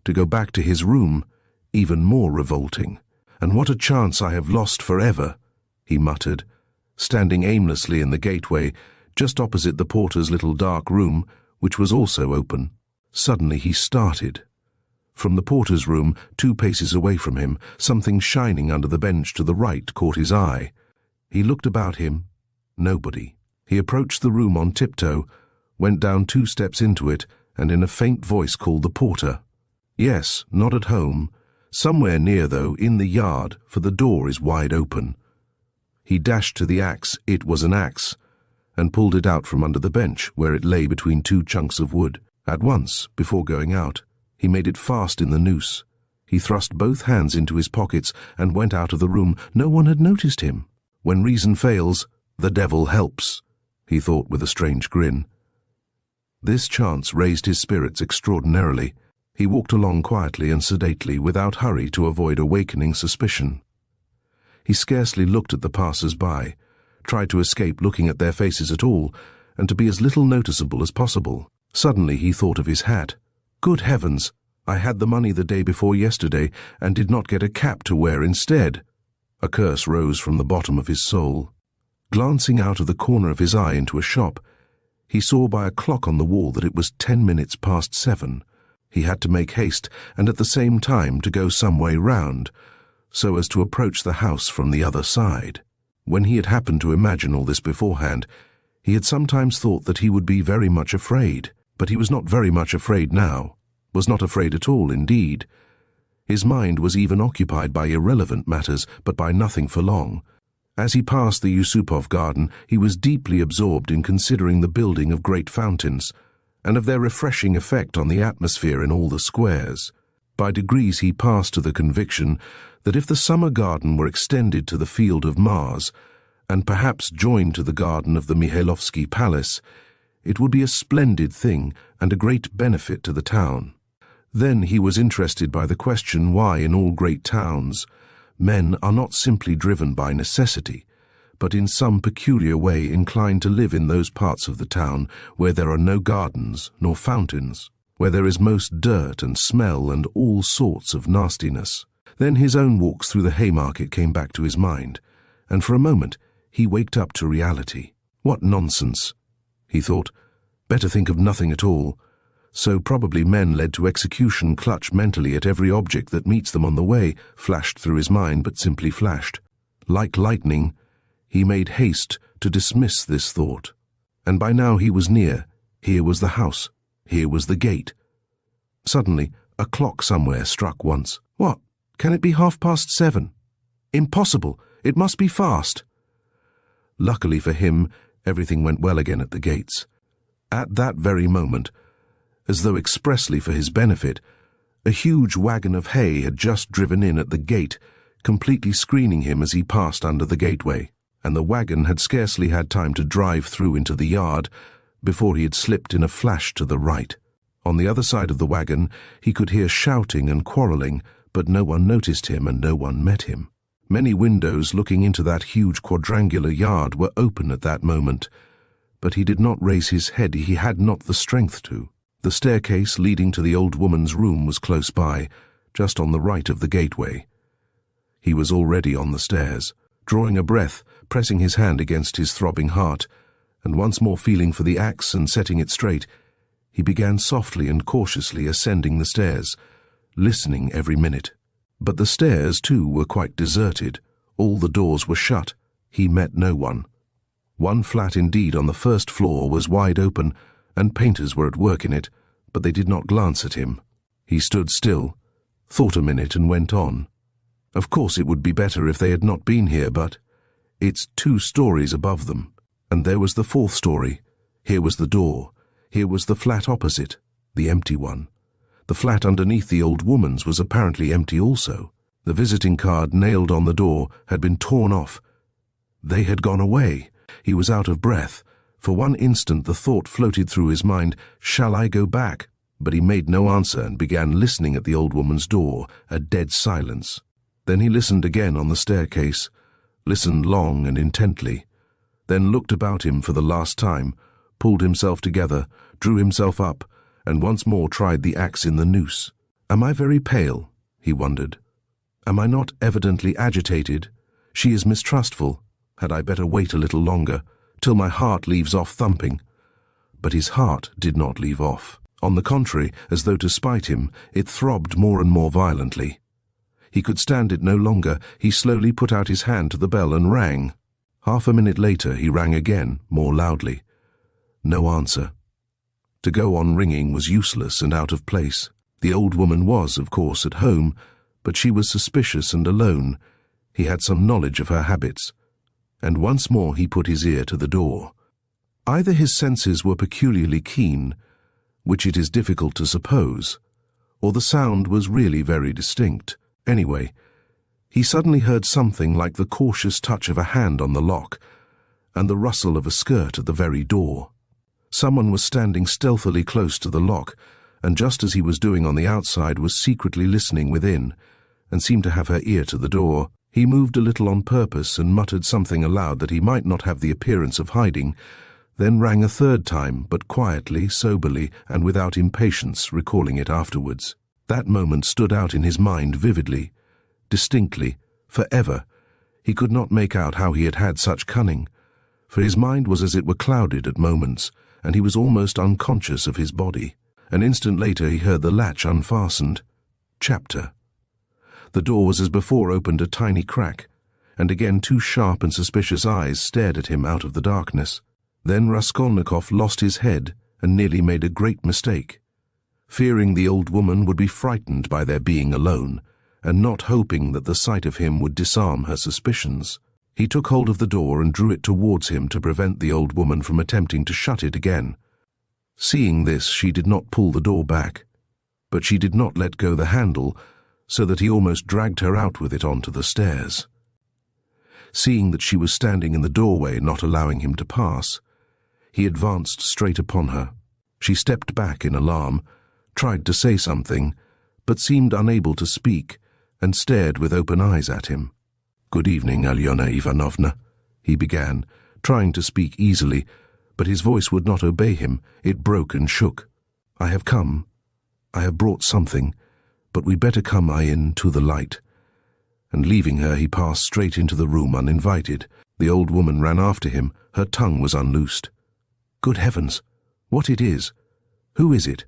S1: To go back to his room, even more revolting. And what a chance I have lost forever, he muttered, standing aimlessly in the gateway, just opposite the porter's little dark room, which was also open. Suddenly he started. From the porter's room, 2 paces away from him, something shining under the bench to the right caught his eye. He looked about him. Nobody. He approached the room on tiptoe, went down 2 steps into it, and in a faint voice called the porter. Yes, not at home. Somewhere near, though, in the yard, for the door is wide open. He dashed to the axe, it was an axe, and pulled it out from under the bench, where it lay between 2 chunks of wood. At once, before going out, he made it fast in the noose. He thrust both hands into his pockets and went out of the room. No one had noticed him. When reason fails, the devil helps, he thought with a strange grin. This chance raised his spirits extraordinarily. He walked along quietly and sedately, without hurry, to avoid awakening suspicion. He scarcely looked at the passers-by, tried to escape looking at their faces at all, and to be as little noticeable as possible. Suddenly he thought of his hat. Good heavens! I had the money the day before yesterday, and did not get a cap to wear instead. A curse rose from the bottom of his soul. Glancing out of the corner of his eye into a shop, he saw by a clock on the wall that it was 10 minutes past 7. He had to make haste, and at the same time to go some way round, so as to approach the house from the other side. When he had happened to imagine all this beforehand, He had sometimes thought that he would be very much afraid, but he was not very much afraid now, was not afraid at all indeed. His mind was even occupied by irrelevant matters, but by nothing for long. As he passed the Yusupov garden, he was deeply absorbed in considering the building of great fountains, and of their refreshing effect on the atmosphere in all the squares. By degrees he passed to the conviction that if the summer garden were extended to the field of Mars, and perhaps joined to the garden of the Mihailovsky Palace, it would be a splendid thing and a great benefit to the town. Then he was interested by the question why in all great towns men are not simply driven by necessity, but in some peculiar way inclined to live in those parts of the town where there are no gardens nor fountains, where there is most dirt and smell and all sorts of nastiness. Then his own walks through the Haymarket came back to his mind, and for a moment he waked up to reality. What nonsense, he thought. Better think of nothing at all. So probably men led to execution clutch mentally at every object that meets them on the way, flashed through his mind, but simply flashed. Like lightning, he made haste to dismiss this thought. And by now he was near. Here was the house. Here was the gate. Suddenly, a clock somewhere struck once. What? Can it be 7:30? Impossible! It must be fast! Luckily for him, everything went well again at the gates. At that very moment, as though expressly for his benefit, a huge wagon of hay had just driven in at the gate, completely screening him as he passed under the gateway, and the wagon had scarcely had time to drive through into the yard before he had slipped in a flash to the right. On the other side of the wagon he could hear shouting and quarrelling, but no one noticed him and no one met him. Many windows looking into that huge quadrangular yard were open at that moment, but he did not raise his head. He had not the strength to. The staircase leading to the old woman's room was close by, just on the right of the gateway. He was already on the stairs, drawing a breath, pressing his hand against his throbbing heart, and once more feeling for the axe and setting it straight, he began softly and cautiously ascending the stairs, listening every minute. But the stairs, too, were quite deserted. All the doors were shut. He met no one. One flat indeed on the first floor was wide open, and painters were at work in it, but they did not glance at him. He stood still, thought a minute, and went on. Of course it would be better if they had not been here, but it's 2 stories above them, and there was the 4th story. Here was the door. Here was the flat opposite, the empty one. The flat underneath the old woman's was apparently empty also. The visiting card nailed on the door had been torn off. They had gone away. He was out of breath. For one instant the thought floated through his mind, "Shall I go back?" But he made no answer and began listening at the old woman's door, a dead silence. Then he listened again on the staircase, listened long and intently, then looked about him for the last time, pulled himself together, drew himself up, and once more tried the axe in the noose. Am I very pale? He wondered. Am I not evidently agitated? She is mistrustful. Had I better wait a little longer, till my heart leaves off thumping? But his heart did not leave off. On the contrary, as though to spite him, it throbbed more and more violently. He could stand it no longer. He slowly put out his hand to the bell and rang. Half a minute later he rang again, more loudly. No answer. To go on ringing was useless and out of place. The old woman was, of course, at home, but she was suspicious and alone. He had some knowledge of her habits. And once more he put his ear to the door. Either his senses were peculiarly keen, which it is difficult to suppose, or the sound was really very distinct. Anyway, he suddenly heard something like the cautious touch of a hand on the lock, and the rustle of a skirt at the very door. Someone was standing stealthily close to the lock, and just as he was doing on the outside was secretly listening within, and seemed to have her ear to the door. He moved a little on purpose and muttered something aloud that he might not have the appearance of hiding, then rang a 3rd time, but quietly, soberly, and without impatience, recalling it afterwards. That moment stood out in his mind vividly, distinctly, forever. He could not make out how he had had such cunning, for his mind was as it were clouded at moments, and he was almost unconscious of his body. An instant later he heard the latch unfastened. Chapter. The door was as before opened a tiny crack, and again 2 sharp and suspicious eyes stared at him out of the darkness. Then Raskolnikov lost his head and nearly made a great mistake. Fearing the old woman would be frightened by their being alone, and not hoping that the sight of him would disarm her suspicions, he took hold of the door and drew it towards him to prevent the old woman from attempting to shut it again. Seeing this, she did not pull the door back, but she did not let go the handle, so that he almost dragged her out with it onto the stairs. Seeing that she was standing in the doorway, not allowing him to pass, he advanced straight upon her. She stepped back in alarm, tried to say something, but seemed unable to speak, and stared with open eyes at him. "Good evening, Alyona Ivanovna," he began, trying to speak easily, but his voice would not obey him. It broke and shook. "I have come. I have brought something, but we better come in to the light." And leaving her, he passed straight into the room uninvited. The old woman ran after him. Her tongue was unloosed. "Good heavens! What it is? Who is it?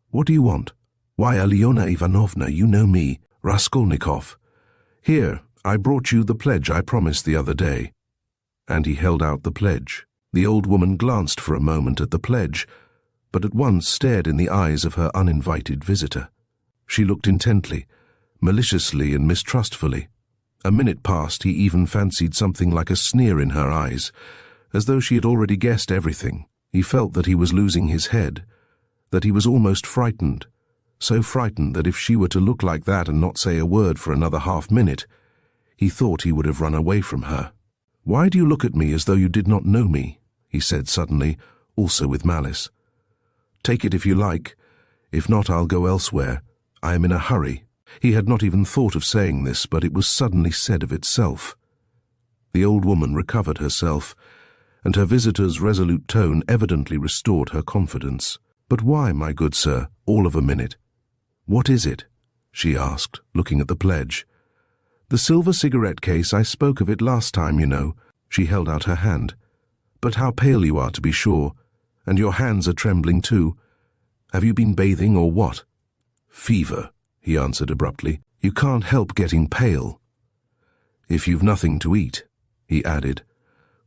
S1: What do you want?" "Why, Alyona Ivanovna, you know me, Raskolnikov. Here, I brought you the pledge I promised the other day." And he held out the pledge. The old woman glanced for a moment at the pledge, but at once stared in the eyes of her uninvited visitor. She looked intently, maliciously and mistrustfully. A minute passed. He even fancied something like a sneer in her eyes, as though she had already guessed everything. He felt that he was losing his head, that he was almost frightened, so frightened that if she were to look like that and not say a word for another half-minute, he thought he would have run away from her. "Why do you look at me as though you did not know me?" he said suddenly, also with malice. "Take it if you like. If not, I'll go elsewhere. I am in a hurry." He had not even thought of saying this, but it was suddenly said of itself. The old woman recovered herself, and her visitor's resolute tone evidently restored her confidence. "But why, my good sir, all of a minute? What is it?" she asked, looking at the pledge. "The silver cigarette case, I spoke of it last time, you know." She held out her hand. "But how pale you are, to be sure, and your hands are trembling too. Have you been bathing or what?" "Fever," he answered abruptly. "You can't help getting pale." "If you've nothing to eat," he added,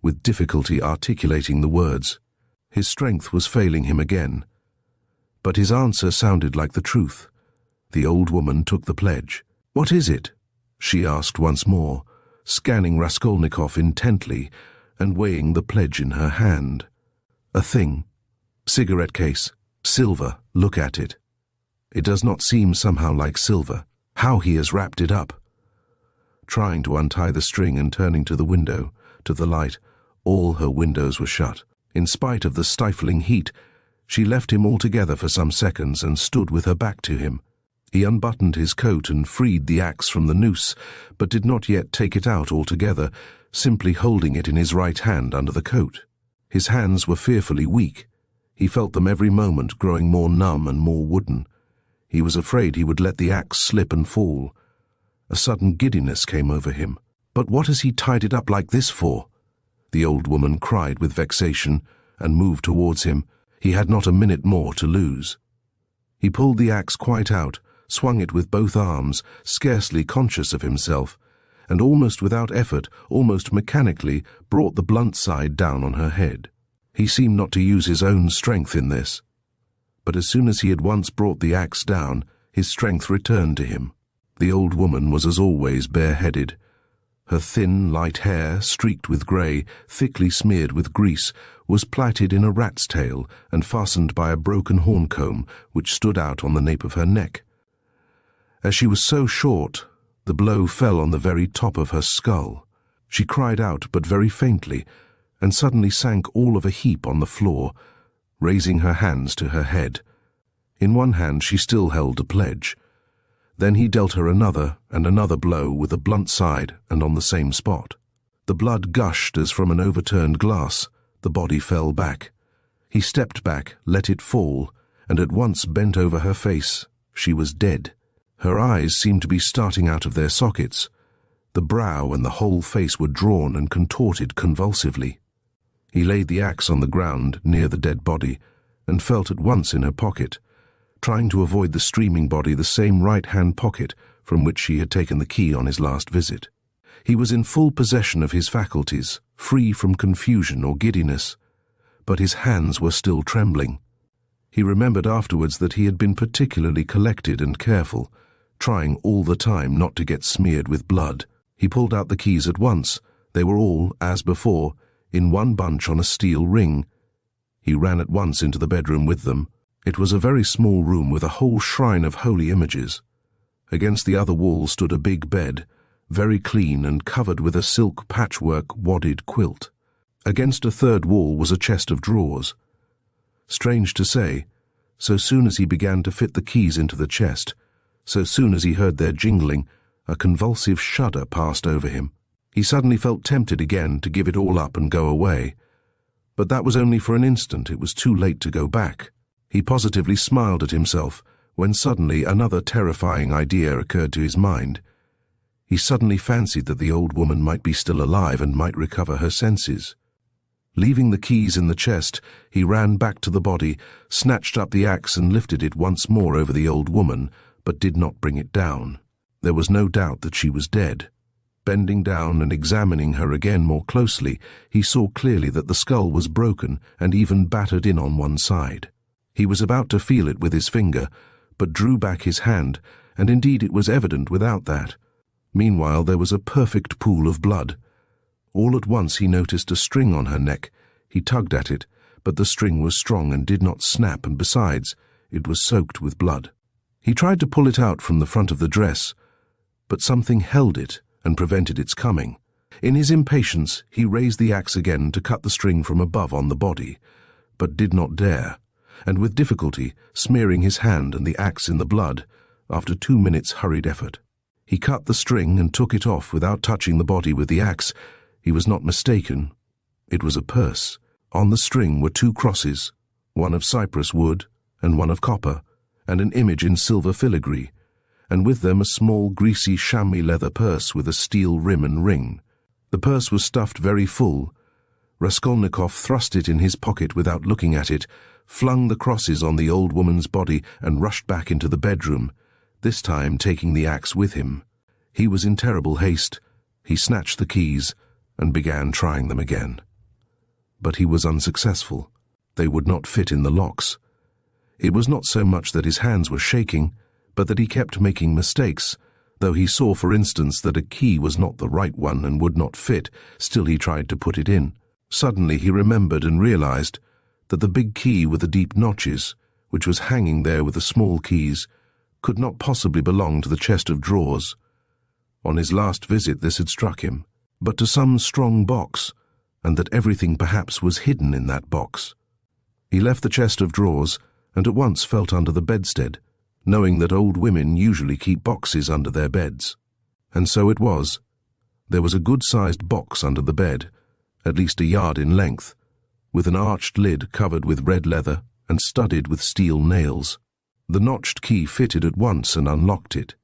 S1: with difficulty articulating the words. His strength was failing him again, but his answer sounded like the truth. The old woman took the pledge. "What is it?" she asked once more, scanning Raskolnikov intently and weighing the pledge in her hand. "A thing. Cigarette case. Silver. Look at it. It does not seem somehow like silver. How he has wrapped it up." Trying to untie the string and turning to the window, to the light, all her windows were shut. In spite of the stifling heat, she left him altogether for some seconds and stood with her back to him. He unbuttoned his coat and freed the axe from the noose, but did not yet take it out altogether, simply holding it in his right hand under the coat. His hands were fearfully weak. He felt them every moment growing more numb and more wooden. He was afraid he would let the axe slip and fall. A sudden giddiness came over him. "But what has he tied it up like this for?" the old woman cried with vexation, and moved towards him. He had not a minute more to lose. He pulled the axe quite out, swung it with both arms, scarcely conscious of himself, and almost without effort, almost mechanically, brought the blunt side down on her head. He seemed not to use his own strength in this, but as soon as he had once brought the axe down, his strength returned to him. The old woman was as always bareheaded. Her thin, light hair, streaked with grey, thickly smeared with grease, was plaited in a rat's tail and fastened by a broken horn-comb which stood out on the nape of her neck. As she was so short, the blow fell on the very top of her skull. She cried out, but very faintly, and suddenly sank all of a heap on the floor, raising her hands to her head. In one hand she still held a pledge. Then he dealt her another and another blow with a blunt side and on the same spot. The blood gushed as from an overturned glass. The body fell back. He stepped back, let it fall, and at once bent over her face. She was dead. Her eyes seemed to be starting out of their sockets. The brow and the whole face were drawn and contorted convulsively. He laid the axe on the ground near the dead body and felt at once in her pocket, trying to avoid the streaming body, the same right-hand pocket from which she had taken the key on his last visit. He was in full possession of his faculties, free from confusion or giddiness, but his hands were still trembling. He remembered afterwards that he had been particularly collected and careful, trying all the time not to get smeared with blood. He pulled out the keys at once. They were all, as before, in one bunch on a steel ring. He ran at once into the bedroom with them. It was a very small room with a whole shrine of holy images. Against the other wall stood a big bed, very clean and covered with a silk patchwork wadded quilt. Against a third wall was a chest of drawers. Strange to say, so soon as he began to fit the keys into the chest, so soon as he heard their jingling, a convulsive shudder passed over him. He suddenly felt tempted again to give it all up and go away. But that was only for an instant. It was too late to go back. He positively smiled at himself when suddenly another terrifying idea occurred to his mind. He suddenly fancied that the old woman might be still alive and might recover her senses. Leaving the keys in the chest, he ran back to the body, snatched up the axe and lifted it once more over the old woman, but did not bring it down. There was no doubt that she was dead. Bending down and examining her again more closely, he saw clearly that the skull was broken and even battered in on one side. He was about to feel it with his finger, but drew back his hand, and indeed it was evident without that. Meanwhile there was a perfect pool of blood. All at once he noticed a string on her neck. He tugged at it, but the string was strong and did not snap, and besides, it was soaked with blood. He tried to pull it out from the front of the dress, but something held it and prevented its coming. In his impatience, he raised the axe again to cut the string from above on the body, but did not dare, and with difficulty, smearing his hand and the axe in the blood, after 2 minutes' hurried effort. He cut the string and took it off without touching the body with the axe. He was not mistaken. It was a purse. On the string were 2 crosses, one of cypress wood and one of copper, and an image in silver filigree, and with them a small greasy chamois leather purse with a steel rim and ring. The purse was stuffed very full. Raskolnikov thrust it in his pocket without looking at it, flung the crosses on the old woman's body and rushed back into the bedroom, this time taking the axe with him. He was in terrible haste. He snatched the keys and began trying them again. But he was unsuccessful. They would not fit in the locks. It was not so much that his hands were shaking, but that he kept making mistakes. Though he saw, for instance, that a key was not the right one and would not fit, still he tried to put it in. Suddenly he remembered and realized that the big key with the deep notches, which was hanging there with the small keys, could not possibly belong to the chest of drawers. On his last visit this had struck him, but to some strong box, and that everything perhaps was hidden in that box. He left the chest of drawers and at once felt under the bedstead, knowing that old women usually keep boxes under their beds. And so it was. There was a good-sized box under the bed, at least a yard in length, with an arched lid covered with red leather and studded with steel nails. The notched key fitted at once and unlocked it.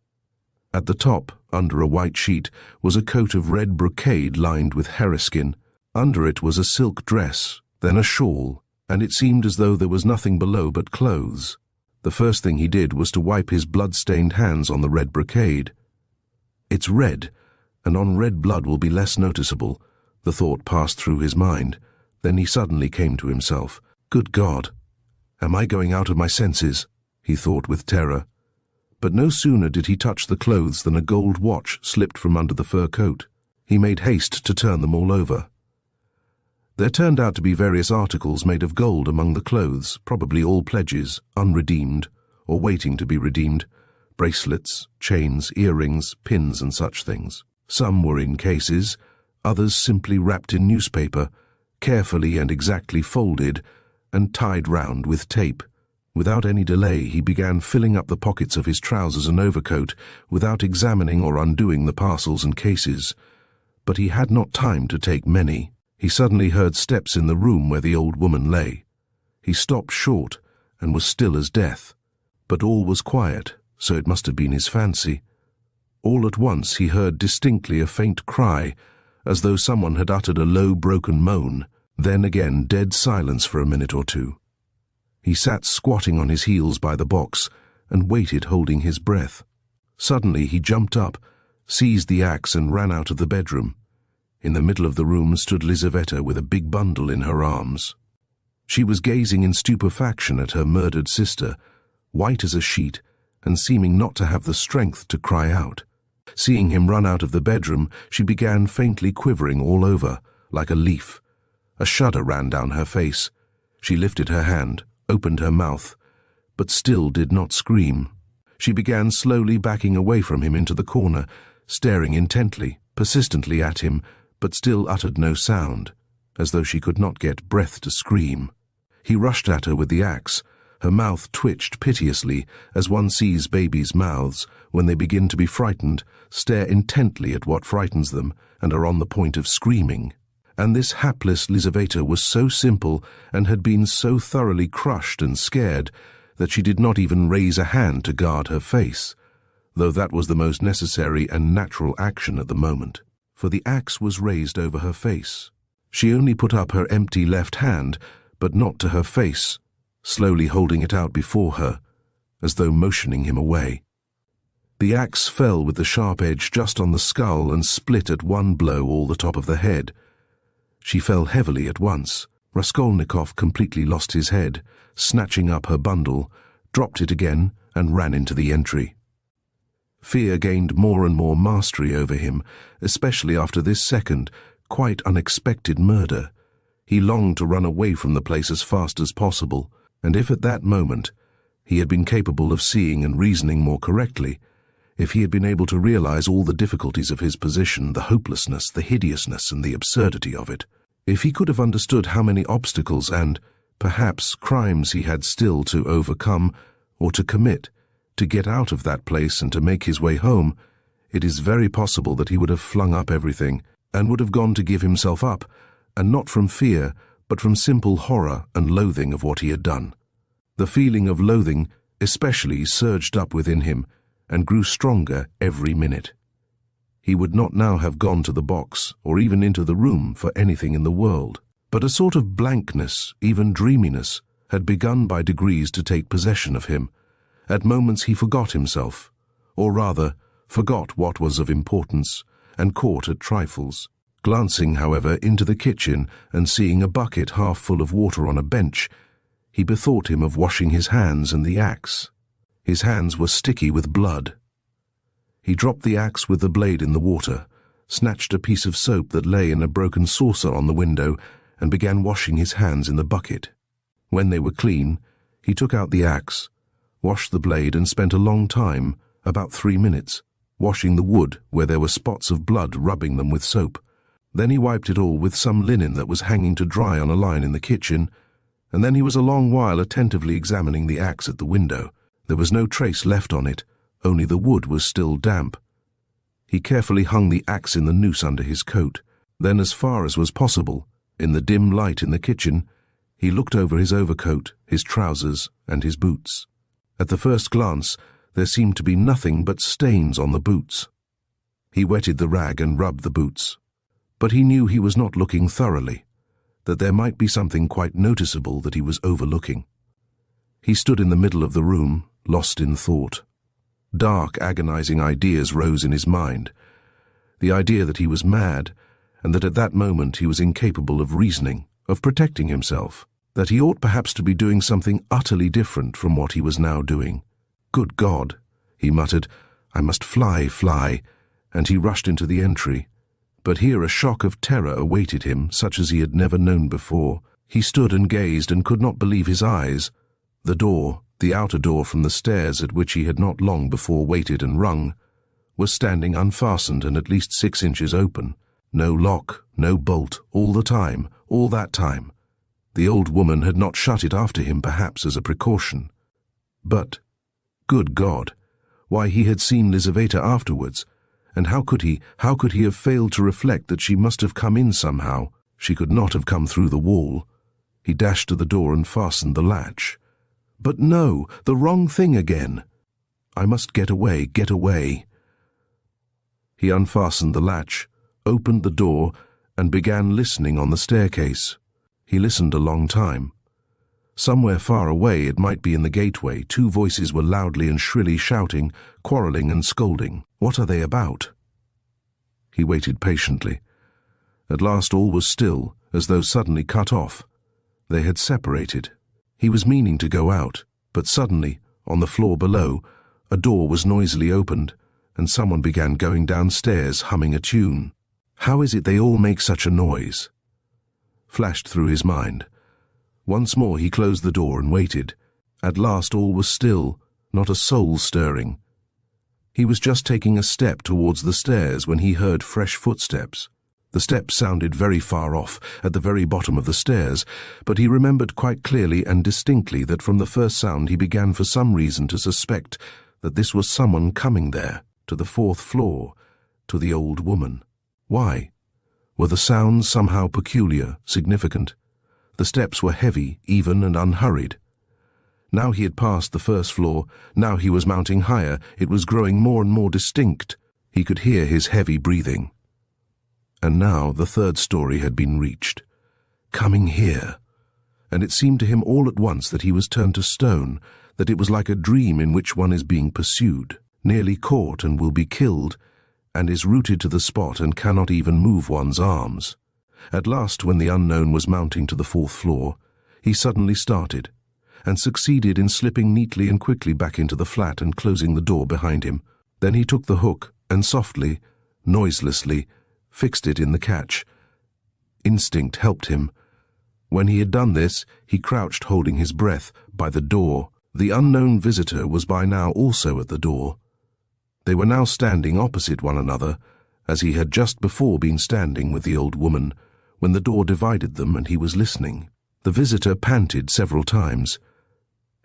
S1: At the top, under a white sheet, was a coat of red brocade lined with hareskin. Under it was a silk dress, then a shawl, and it seemed as though there was nothing below but clothes. The first thing he did was to wipe his blood-stained hands on the red brocade. It's red, and on red blood will be less noticeable, the thought passed through his mind. Then he suddenly came to himself. Good God! Am I going out of my senses? He thought with terror. But no sooner did he touch the clothes than a gold watch slipped from under the fur coat. He made haste to turn them all over. There turned out to be various articles made of gold among the clothes, probably all pledges, unredeemed, or waiting to be redeemed, bracelets, chains, earrings, pins, and such things. Some were in cases, others simply wrapped in newspaper, carefully and exactly folded, and tied round with tape. Without any delay, he began filling up the pockets of his trousers and overcoat, without examining or undoing the parcels and cases. But he had not time to take many. He suddenly heard steps in the room where the old woman lay. He stopped short and was still as death. But all was quiet, so it must have been his fancy. All at once he heard distinctly a faint cry, as though someone had uttered a low, broken moan. Then again dead silence for a minute or two. He sat squatting on his heels by the box and waited, holding his breath. Suddenly he jumped up, seized the axe and ran out of the bedroom. In the middle of the room stood Lizaveta with a big bundle in her arms. She was gazing in stupefaction at her murdered sister, white as a sheet, and seeming not to have the strength to cry out. Seeing him run out of the bedroom, she began faintly quivering all over, like a leaf. A shudder ran down her face. She lifted her hand, opened her mouth, but still did not scream. She began slowly backing away from him into the corner, staring intently, persistently at him, but still uttered no sound, as though she could not get breath to scream. He rushed at her with the axe. Her mouth twitched piteously, as one sees babies' mouths, when they begin to be frightened, stare intently at what frightens them, and are on the point of screaming. And this hapless Lizaveta was so simple, and had been so thoroughly crushed and scared, that she did not even raise a hand to guard her face, though that was the most necessary and natural action at the moment, for the axe was raised over her face. She only put up her empty left hand, but not to her face, slowly holding it out before her, as though motioning him away. The axe fell with the sharp edge just on the skull and split at one blow all the top of the head. She fell heavily at once. Raskolnikov completely lost his head, snatching up her bundle, dropped it again, and ran into the entry. Fear gained more and more mastery over him, especially after this second, quite unexpected murder. He longed to run away from the place as fast as possible, and if at that moment he had been capable of seeing and reasoning more correctly, if he had been able to realize all the difficulties of his position, the hopelessness, the hideousness, and the absurdity of it, if he could have understood how many obstacles and, perhaps, crimes he had still to overcome or to commit, to get out of that place and to make his way home, it is very possible that he would have flung up everything and would have gone to give himself up, and not from fear, but from simple horror and loathing of what he had done. The feeling of loathing especially surged up within him and grew stronger every minute. He would not now have gone to the box or even into the room for anything in the world, but a sort of blankness, even dreaminess, had begun by degrees to take possession of him. At moments he forgot himself, or rather, forgot what was of importance, and caught at trifles. Glancing, however, into the kitchen and seeing a bucket half full of water on a bench, he bethought him of washing his hands and the axe. His hands were sticky with blood. He dropped the axe with the blade in the water, snatched a piece of soap that lay in a broken saucer on the window, and began washing his hands in the bucket. When they were clean, he took out the axe, washed the blade, and spent a long time, about 3 minutes, washing the wood where there were spots of blood, rubbing them with soap. Then he wiped it all with some linen that was hanging to dry on a line in the kitchen, and then he was a long while attentively examining the axe at the window. There was no trace left on it, only the wood was still damp. He carefully hung the axe in the noose under his coat. Then, as far as was possible, in the dim light in the kitchen, he looked over his overcoat, his trousers, and his boots. At the first glance, there seemed to be nothing but stains on the boots. He wetted the rag and rubbed the boots. But he knew he was not looking thoroughly, that there might be something quite noticeable that he was overlooking. He stood in the middle of the room, lost in thought. Dark, agonizing ideas rose in his mind. The idea that he was mad, and that at that moment he was incapable of reasoning, of protecting himself, that he ought perhaps to be doing something utterly different from what he was now doing. "Good God," he muttered, "I must fly," and he rushed into the entry. But here a shock of terror awaited him, such as he had never known before. He stood and gazed and could not believe his eyes. The door, the outer door from the stairs at which he had not long before waited and rung, was standing unfastened and at least 6 inches open. No lock, no bolt, all that time. The old woman had not shut it after him, perhaps as a precaution. But, good God, why, he had seen Lizaveta afterwards, and how could he have failed to reflect that she must have come in somehow? She could not have come through the wall. He dashed to the door and fastened the latch. But no, the wrong thing again. I must get away. He unfastened the latch, opened the door, and began listening on the staircase. He listened a long time. Somewhere far away, it might be in the gateway, 2 voices were loudly and shrilly shouting, quarrelling and scolding. What are they about? He waited patiently. At last all was still, as though suddenly cut off. They had separated. He was meaning to go out, but suddenly, on the floor below, a door was noisily opened, and someone began going downstairs humming a tune. How is it they all make such a noise? Flashed through his mind. Once more he closed the door and waited. At last all was still, not a soul stirring. He was just taking a step towards the stairs when he heard fresh footsteps. The steps sounded very far off, at the very bottom of the stairs, but he remembered quite clearly and distinctly that from the first sound he began for some reason to suspect that this was someone coming there, to the 4th floor, to the old woman. Why? Were the sounds somehow peculiar, significant? The steps were heavy, even and unhurried. Now he had passed the 1st floor, now he was mounting higher, it was growing more and more distinct. He could hear his heavy breathing. And now the 3rd story had been reached. Coming here. And it seemed to him all at once that he was turned to stone, that it was like a dream in which one is being pursued, nearly caught and will be killed, and is rooted to the spot and cannot even move one's arms. At last, when the unknown was mounting to the 4th floor, he suddenly started, and succeeded in slipping neatly and quickly back into the flat and closing the door behind him. Then he took the hook and softly, noiselessly, fixed it in the catch. Instinct helped him. When he had done this, he crouched holding his breath by the door. The unknown visitor was by now also at the door. They were now standing opposite one another, as he had just before been standing with the old woman, when the door divided them and he was listening. The visitor panted several times.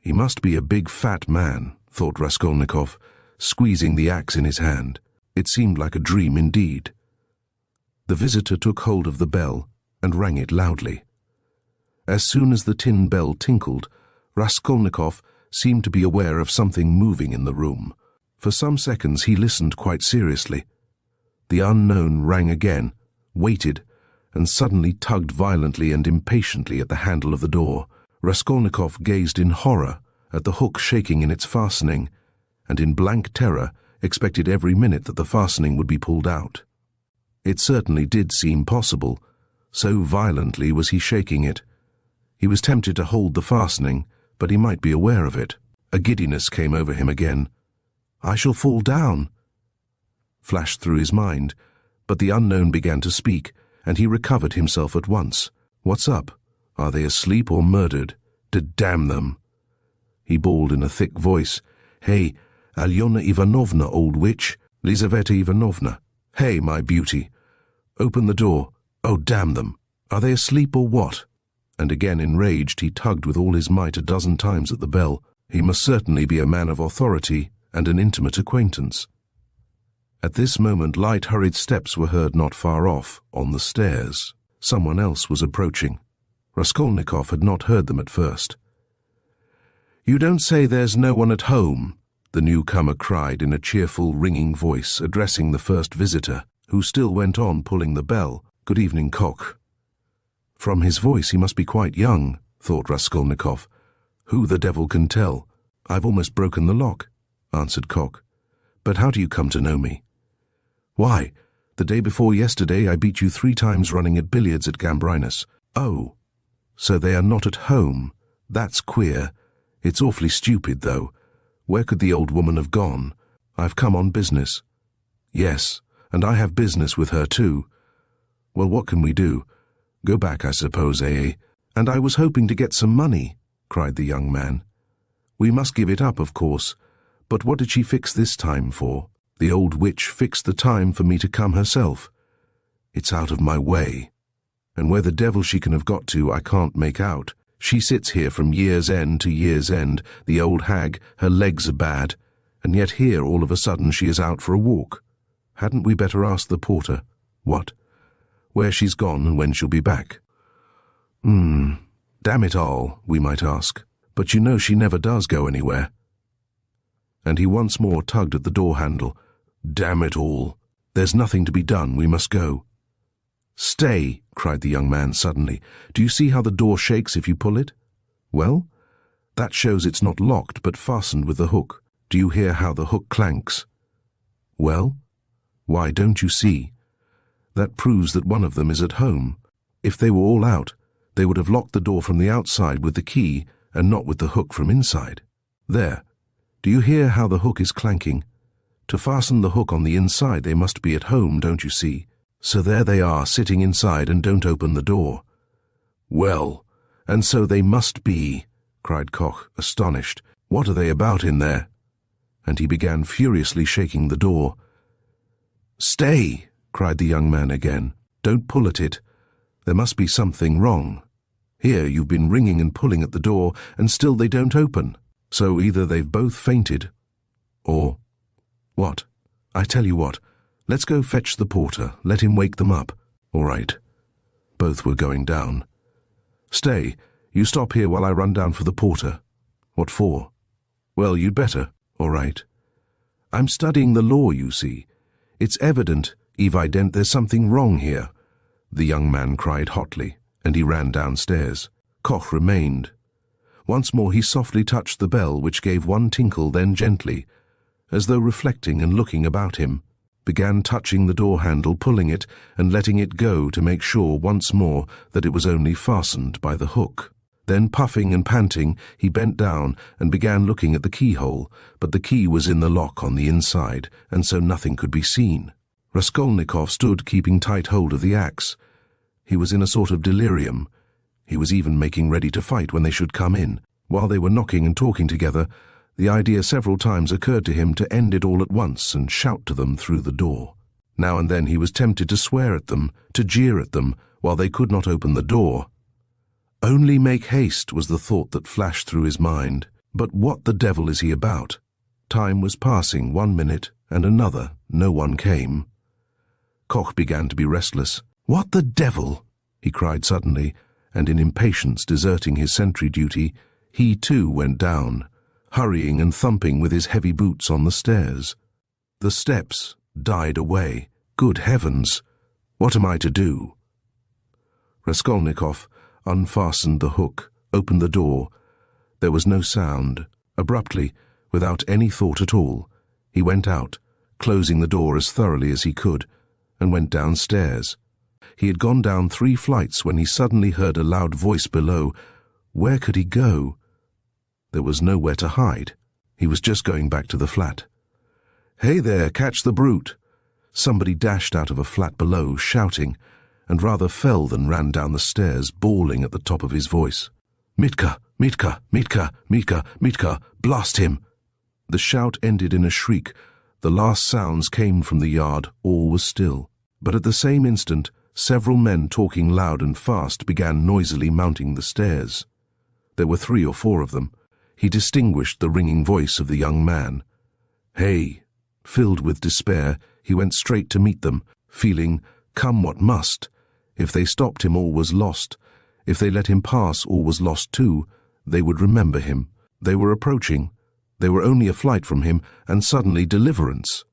S1: He must be a big fat man, thought Raskolnikov, squeezing the axe in his hand. It seemed like a dream indeed. The visitor took hold of the bell and rang it loudly. As soon as the tin bell tinkled, Raskolnikov seemed to be aware of something moving in the room. For some seconds he listened quite seriously. The unknown rang again, waited, and suddenly tugged violently and impatiently at the handle of the door. Raskolnikov gazed in horror at the hook shaking in its fastening, and in blank terror expected every minute that the fastening would be pulled out. It certainly did seem possible, so violently was he shaking it. He was tempted to hold the fastening, but he might be aware of it. A giddiness came over him again. "I shall fall down," flashed through his mind, but the unknown began to speak, and he recovered himself at once. "What's up? Are they asleep or murdered? Damn them!" He bawled in a thick voice. "Hey, Alyona Ivanovna, old witch! Lizaveta Ivanovna! Hey, my beauty! Open the door! Oh, damn them! Are they asleep or what?" And again enraged, he tugged with all his might a dozen times at the bell. He must certainly be a man of authority and an intimate acquaintance. At this moment light hurried steps were heard not far off, on the stairs. Someone else was approaching. Raskolnikov had not heard them at first. "You don't say there's no one at home?" the newcomer cried in a cheerful, ringing voice, addressing the first visitor, who still went on pulling the bell. "Good evening, Cock." From his voice he must be quite young, thought Raskolnikov. Who the devil can tell? "I've almost broken the lock," answered Cock. "But how do you come to know me?" "Why, the day before yesterday I beat you 3 times running at billiards at Gambrinus." "Oh, so they are not at home. That's queer. It's awfully stupid, though. Where could the old woman have gone? I've come on business." "Yes, and I have business with her too." "Well, what can we do? Go back, I suppose, eh? And I was hoping to get some money," cried the young man. "We must give it up, of course. But what did she fix this time for? The old witch fixed the time for me to come herself. It's out of my way. And where the devil she can have got to, I can't make out. She sits here from year's end to year's end, the old hag, her legs are bad, and yet here all of a sudden she is out for a walk. Hadn't we better ask the porter?" "What? Where she's gone and when she'll be back?" Damn it all, we might ask. But you know she never does go anywhere." And he once more tugged at the door handle. "Damn it all. There's nothing to be done, we must go." "Stay," cried the young man suddenly. "Do you see how the door shakes if you pull it? Well, that shows it's not locked but fastened with the hook. Do you hear how the hook clanks? Well, why, don't you see? That proves that one of them is at home. If they were all out, They would have locked the door from the outside with the key and not with the hook from inside. There. Do you hear how the hook is clanking? To fasten the hook on the inside they must be at home, don't you see? So there they are, sitting inside and don't open the door. Well, and so they must be, cried Koch, astonished. What are they about in there? And he began furiously shaking the door. Stay, cried the young man again. Don't pull at it. There must be something wrong. Here you've been ringing and pulling at the door, and still they don't open. So either they've both fainted, or... What? I tell you what, let's go fetch the porter, let him wake them up. All right. Both were going down. Stay, you stop here while I run down for the porter. What for? Well, you'd better. All right. I'm studying the law, you see. It's evident, evident, there's something wrong here, the young man cried hotly, and he ran downstairs. Koch remained. Once more he softly touched the bell, which gave one tinkle, then gently, as though reflecting and looking about him, began touching the door handle, pulling it and letting it go to make sure once more that it was only fastened by the hook. Then, puffing and panting, he bent down and began looking at the keyhole, but the key was in the lock on the inside, and so nothing could be seen. Raskolnikov stood keeping tight hold of the axe. He was in a sort of delirium. He was even making ready to fight when they should come in. While they were knocking and talking together, the idea several times occurred to him to end it all at once and shout to them through the door. Now and then he was tempted to swear at them, to jeer at them, while they could not open the door. Only make haste was the thought that flashed through his mind. But what the devil is he about? Time was passing, 1 minute and another. No one came. Koch began to be restless. What the devil? He cried suddenly, and in impatience deserting his sentry duty, he too went down, hurrying and thumping with his heavy boots on the stairs. The steps died away. Good heavens! What am I to do? Raskolnikov unfastened the hook, opened the door. There was no sound. Abruptly, without any thought at all, he went out, closing the door as thoroughly as he could, and went downstairs. He had gone down 3 flights when he suddenly heard a loud voice below. Where could he go? There was nowhere to hide. He was just going back to the flat. Hey there, catch the brute! Somebody dashed out of a flat below, shouting, and rather fell than ran down the stairs, bawling at the top of his voice. Mitka! Mitka! Mitka! Mitka! Mitka! Blast him! The shout ended in a shriek. The last sounds came from the yard. All was still. But at the same instant, several men talking loud and fast began noisily mounting the stairs. There were 3 or 4 of them. He distinguished the ringing voice of the young man. Hey! Filled with despair, he went straight to meet them, feeling, come what must. If they stopped him, all was lost. If they let him pass, all was lost too. They would remember him. They were approaching. They were only a flight from him, and suddenly deliverance.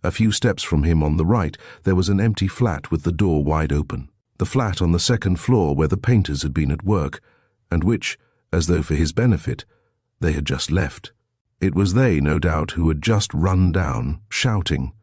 S1: A few steps from him on the right, there was an empty flat with the door wide open. The flat on the 2nd floor where the painters had been at work, and which, as though for his benefit, they had just left. It was they, no doubt, who had just run down, shouting.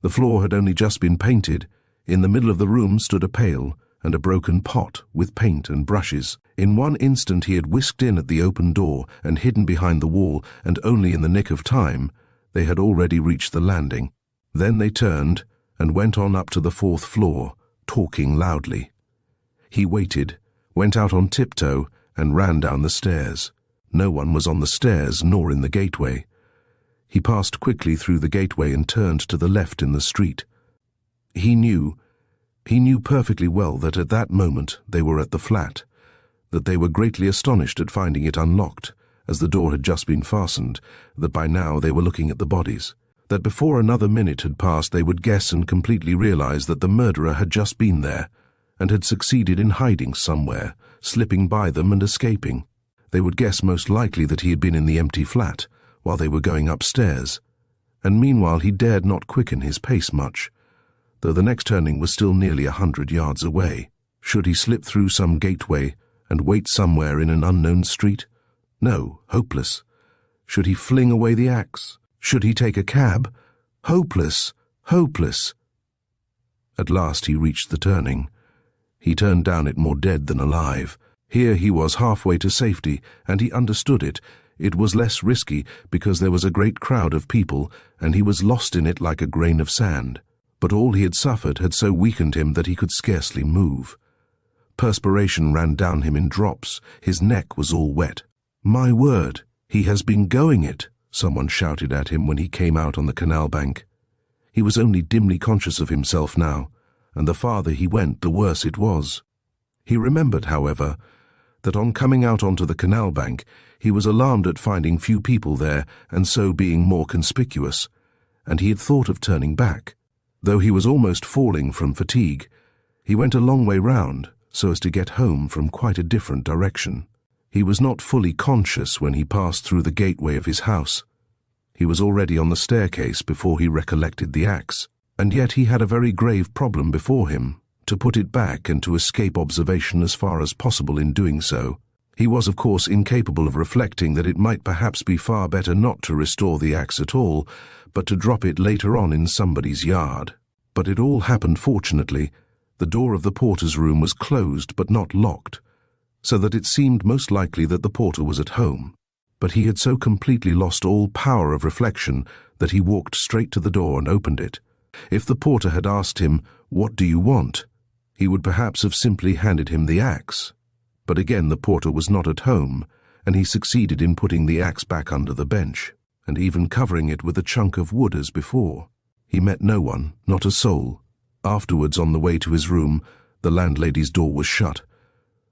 S1: The floor had only just been painted. In the middle of the room stood a pail and a broken pot with paint and brushes. In one instant he had whisked in at the open door and hidden behind the wall, and only in the nick of time they had already reached the landing. Then they turned and went on up to the 4th floor, talking loudly. He waited, went out on tiptoe, and ran down the stairs. No one was on the stairs nor in the gateway. He passed quickly through the gateway and turned to the left in the street. He knew perfectly well that at that moment they were at the flat, that they were greatly astonished at finding it unlocked, as the door had just been fastened, that by now they were looking at the bodies, that before another minute had passed they would guess and completely realize that the murderer had just been there, and had succeeded in hiding somewhere, slipping by them and escaping. They would guess most likely that he had been in the empty flat, while they were going upstairs, and meanwhile he dared not quicken his pace much, though the next turning was still nearly 100 yards away. Should he slip through some gateway and wait somewhere in an unknown street? No, hopeless. Should he fling away the axe? Should he take a cab? Hopeless, hopeless. At last he reached the turning. He turned down it more dead than alive. Here he was halfway to safety, and he understood it. It was less risky because there was a great crowd of people, and he was lost in it like a grain of sand. But all he had suffered had so weakened him that he could scarcely move. Perspiration ran down him in drops. His neck was all wet. "My word, he has been going it," someone shouted at him when he came out on the canal bank. He was only dimly conscious of himself now, and the farther he went, the worse it was. He remembered, however, that on coming out onto the canal bank, he was alarmed at finding few people there and so being more conspicuous, and he had thought of turning back. Though he was almost falling from fatigue, he went a long way round so as to get home from quite a different direction. He was not fully conscious when he passed through the gateway of his house. He was already on the staircase before he recollected the axe, and yet he had a very grave problem before him, to put it back and to escape observation as far as possible in doing so. He was, of course, incapable of reflecting that it might perhaps be far better not to restore the axe at all, but to drop it later on in somebody's yard. But it all happened fortunately. The door of the porter's room was closed but not locked, so that it seemed most likely that the porter was at home. But he had so completely lost all power of reflection that he walked straight to the door and opened it. If the porter had asked him, "What do you want?" he would perhaps have simply handed him the axe. But again the porter was not at home, and he succeeded in putting the axe back under the bench, and even covering it with a chunk of wood as before. He met no one, not a soul. Afterwards, on the way to his room, the landlady's door was shut.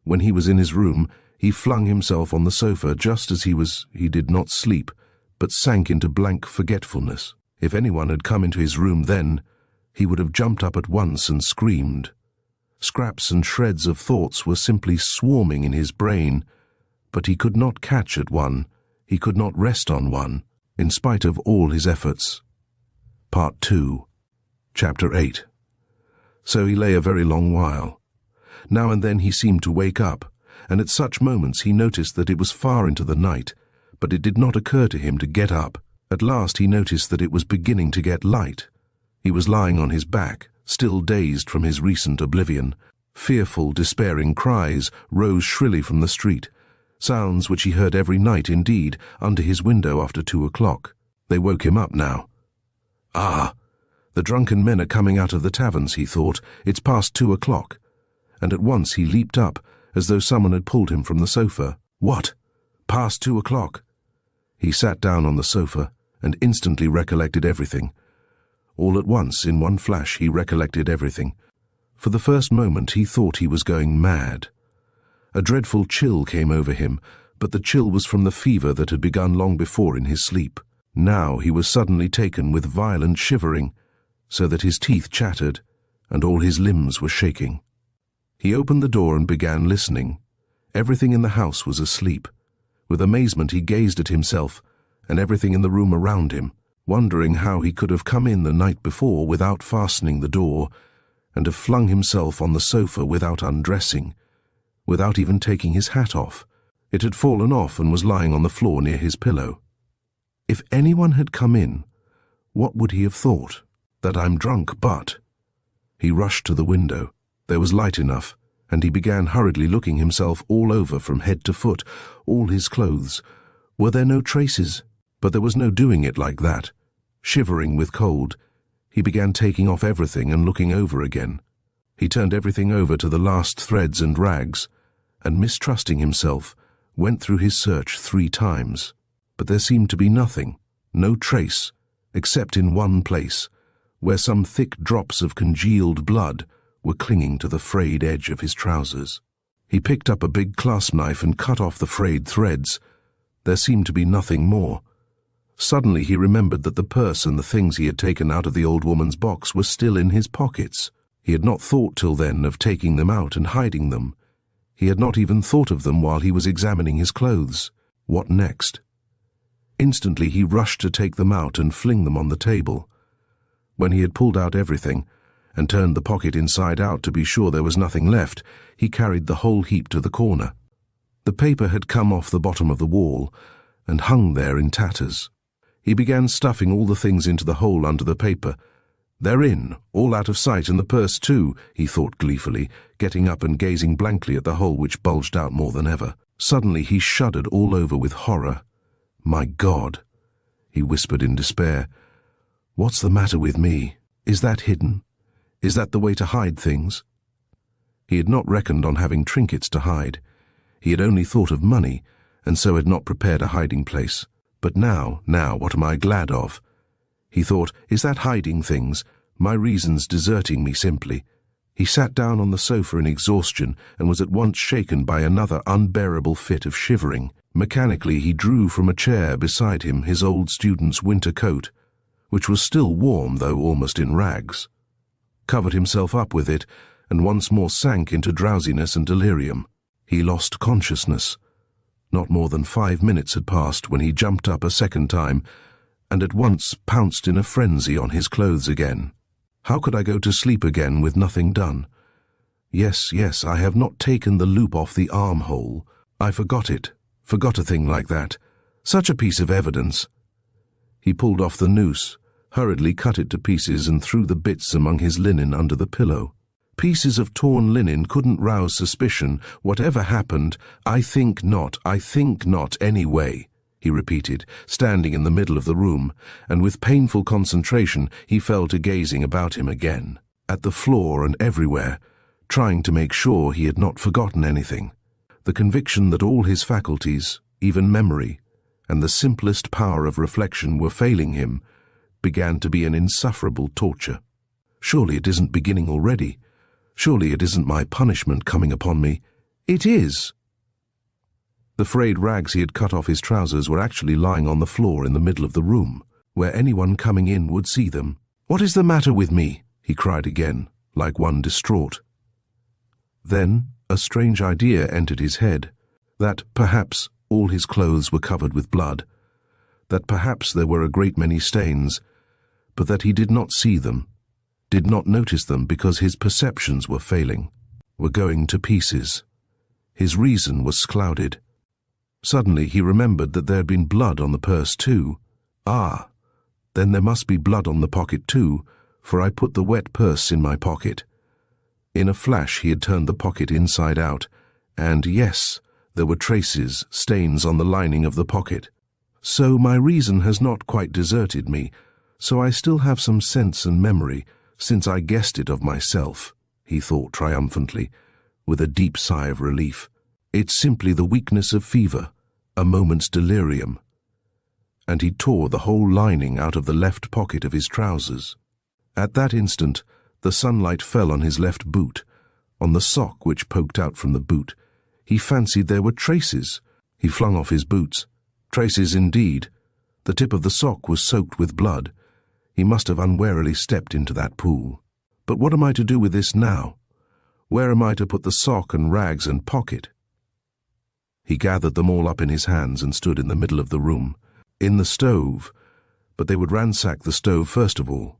S1: When he was in his room, he flung himself on the sofa just as he did not sleep, but sank into blank forgetfulness. If anyone had come into his room then, he would have jumped up at once and screamed. Scraps and shreds of thoughts were simply swarming in his brain, but he could not catch at one, he could not rest on one, in spite of all his efforts. Part 2, Chapter 8. So he lay a very long while. Now and then he seemed to wake up, and at such moments he noticed that it was far into the night, but it did not occur to him to get up. At last he noticed that it was beginning to get light. He was lying on his back, still dazed from his recent oblivion. Fearful, despairing cries rose shrilly from the street, sounds which he heard every night indeed, under his window after 2 o'clock. They woke him up now. "Ah, the drunken men are coming out of the taverns," he thought. "It's past 2 o'clock." And at once he leaped up, as though someone had pulled him from the sofa. What? Past 2 o'clock? He sat down on the sofa, and instantly recollected everything. All at once, in one flash, he recollected everything. For the first moment he thought he was going mad. A dreadful chill came over him, but the chill was from the fever that had begun long before in his sleep. Now he was suddenly taken with violent shivering, so that his teeth chattered, and all his limbs were shaking. He opened the door and began listening. Everything in the house was asleep. With amazement he gazed at himself, and everything in the room around him, wondering how he could have come in the night before without fastening the door, and have flung himself on the sofa without undressing, without even taking his hat off. It had fallen off and was lying on the floor near his pillow. If anyone had come in, what would he have thought? That I'm drunk, but... He rushed to the window. There was light enough, and he began hurriedly looking himself all over from head to foot, all his clothes. Were there no traces? But there was no doing it like that. Shivering with cold, he began taking off everything and looking over again. He turned everything over to the last threads and rags, and mistrusting himself, went through his search 3 times. But there seemed to be nothing, no trace, except in one place, where some thick drops of congealed blood were clinging to the frayed edge of his trousers. He picked up a big clasp knife and cut off the frayed threads. There seemed to be nothing more. Suddenly he remembered that the purse and the things he had taken out of the old woman's box were still in his pockets. He had not thought till then of taking them out and hiding them. He had not even thought of them while he was examining his clothes. What next? Instantly he rushed to take them out and fling them on the table. When he had pulled out everything, and turned the pocket inside out to be sure there was nothing left, he carried the whole heap to the corner. The paper had come off the bottom of the wall, and hung there in tatters. He began stuffing all the things into the hole under the paper. They're in, all out of sight, and the purse too, he thought gleefully, getting up and gazing blankly at the hole which bulged out more than ever. Suddenly he shuddered all over with horror. "My God," he whispered in despair. "What's the matter with me? Is that hidden? Is that the way to hide things?" He had not reckoned on having trinkets to hide. He had only thought of money, and so had not prepared a hiding place. But now, what am I glad of? He thought, is that hiding things? My reasons deserting me simply. He sat down on the sofa in exhaustion and was at once shaken by another unbearable fit of shivering. Mechanically he drew from a chair beside him his old student's winter coat, which was still warm though almost in rags, covered himself up with it, and once more sank into drowsiness and delirium. He lost consciousness. Not more than 5 minutes had passed when he jumped up a second time and at once pounced in a frenzy on his clothes again. How could I go to sleep again with nothing done? Yes, I have not taken the loop off the armhole. I forgot it, forgot a thing like that. Such a piece of evidence. He pulled off the noose, hurriedly cut it to pieces and threw the bits among his linen under the pillow. Pieces of torn linen couldn't rouse suspicion. Whatever happened, I think not anyway, he repeated, standing in the middle of the room, and with painful concentration he fell to gazing about him again, at the floor and everywhere, trying to make sure he had not forgotten anything. The conviction that all his faculties, even memory, and the simplest power of reflection were failing him, began to be an insufferable torture. Surely it isn't beginning already. Surely it isn't my punishment coming upon me. It is. The frayed rags he had cut off his trousers were actually lying on the floor in the middle of the room, where anyone coming in would see them. "What is the matter with me?" he cried again, like one distraught. Then a strange idea entered his head, that perhaps all his clothes were covered with blood, that perhaps there were a great many stains, but that he did not see them, did not notice them because his perceptions were failing, were going to pieces. His reason was clouded. Suddenly he remembered that there had been blood on the purse too. Ah, then there must be blood on the pocket too, for I put the wet purse in my pocket. In a flash he had turned the pocket inside out, and yes, there were traces, stains on the lining of the pocket. So my reason has not quite deserted me, so I still have some sense and memory, since I guessed it of myself, he thought triumphantly, with a deep sigh of relief. It's simply the weakness of fever, a moment's delirium. And he tore the whole lining out of the left pocket of his trousers. At that instant, the sunlight fell on his left boot, on the sock which poked out from the boot. He fancied there were traces. He flung off his boots. Traces indeed. The tip of the sock was soaked with blood. He must have unwarily stepped into that pool. But what am I to do with this now? Where am I to put the sock and rags and pocket? He gathered them all up in his hands and stood in the middle of the room. In the stove. But they would ransack the stove first of all.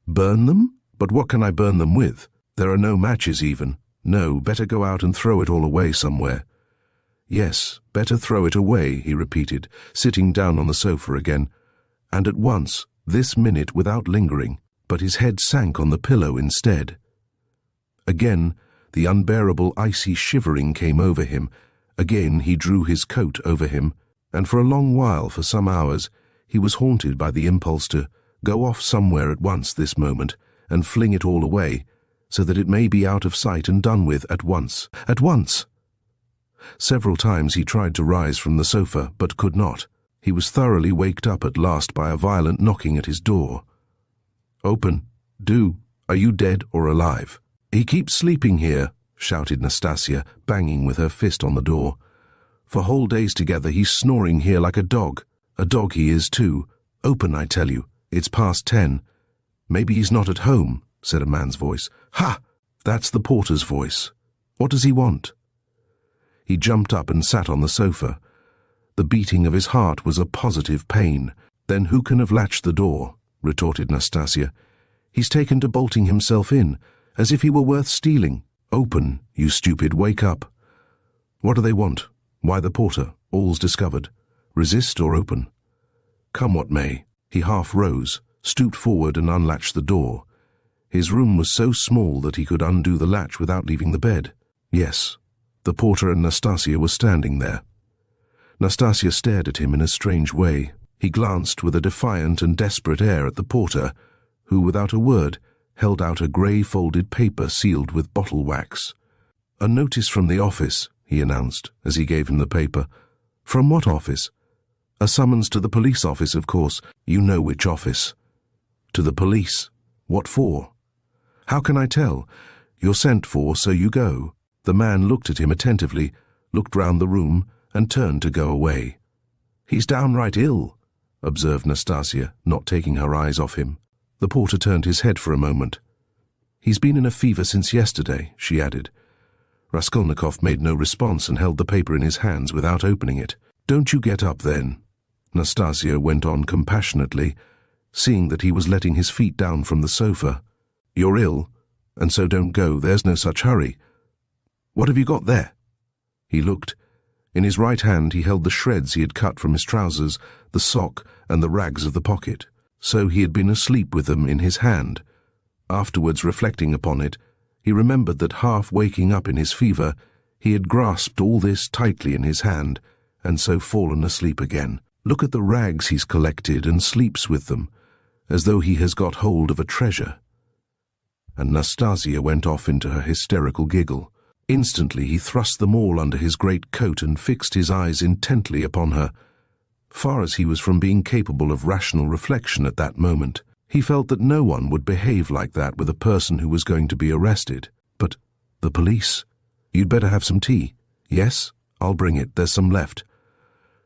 S1: Burn them? But what can I burn them with? There are no matches even. No, better go out and throw it all away somewhere. Yes, better throw it away, he repeated, sitting down on the sofa again. And at once, this minute without lingering, but his head sank on the pillow instead. Again, the unbearable icy shivering came over him. Again he drew his coat over him, and for a long while, for some hours, he was haunted by the impulse to go off somewhere at once this moment, and fling it all away, so that it may be out of sight and done with at once. At once! Several times he tried to rise from the sofa, but could not. He was thoroughly waked up at last by a violent knocking at his door. "Open. Do. Are you dead or alive?" "He keeps sleeping here," shouted Nastasia, banging with her fist on the door. "For whole days together he's snoring here like a dog. A dog he is too. Open, I tell you. It's past 10. "Maybe he's not at home," said a man's voice. "Ha! That's the porter's voice. What does he want?" He jumped up and sat on the sofa. The beating of his heart was a positive pain. "Then who can have latched the door?" retorted Nastasia. "He's taken to bolting himself in, as if he were worth stealing. Open, you stupid, wake up." "What do they want? Why the porter? All's discovered. Resist or open?" "Come what may." He half rose, stooped forward and unlatched the door. His room was so small that he could undo the latch without leaving the bed. Yes, the porter and Nastasia were standing there. Nastasia stared at him in a strange way. He glanced with a defiant and desperate air at the porter, who, without a word, held out a grey folded paper sealed with bottle wax. "A notice from the office," he announced, as he gave him the paper. "From what office?" "A summons to the police office, of course. You know which office." "To the police? What for?" "How can I tell? You're sent for, so you go." The man looked at him attentively, looked round the room, and turned to go away. "He's downright ill," observed Nastasia, not taking her eyes off him. The porter turned his head for a moment. "He's been in a fever since yesterday," she added. Raskolnikov made no response and held the paper in his hands without opening it. "Don't you get up, then," Nastasia went on compassionately, seeing that he was letting his feet down from the sofa. "You're ill, and so don't go. There's no such hurry. What have you got there?" He looked. In his right hand he held the shreds he had cut from his trousers, the sock, and the rags of the pocket. So he had been asleep with them in his hand. Afterwards, reflecting upon it, he remembered that, half waking up in his fever, he had grasped all this tightly in his hand, and so fallen asleep again. "Look at the rags he's collected and sleeps with them, as though he has got hold of a treasure." And Nastasia went off into her hysterical giggle. Instantly he thrust them all under his great coat and fixed his eyes intently upon her. Far as he was from being capable of rational reflection at that moment, he felt that no one would behave like that with a person who was going to be arrested. But the police? "You'd better have some tea." "Yes, I'll bring it. There's some left."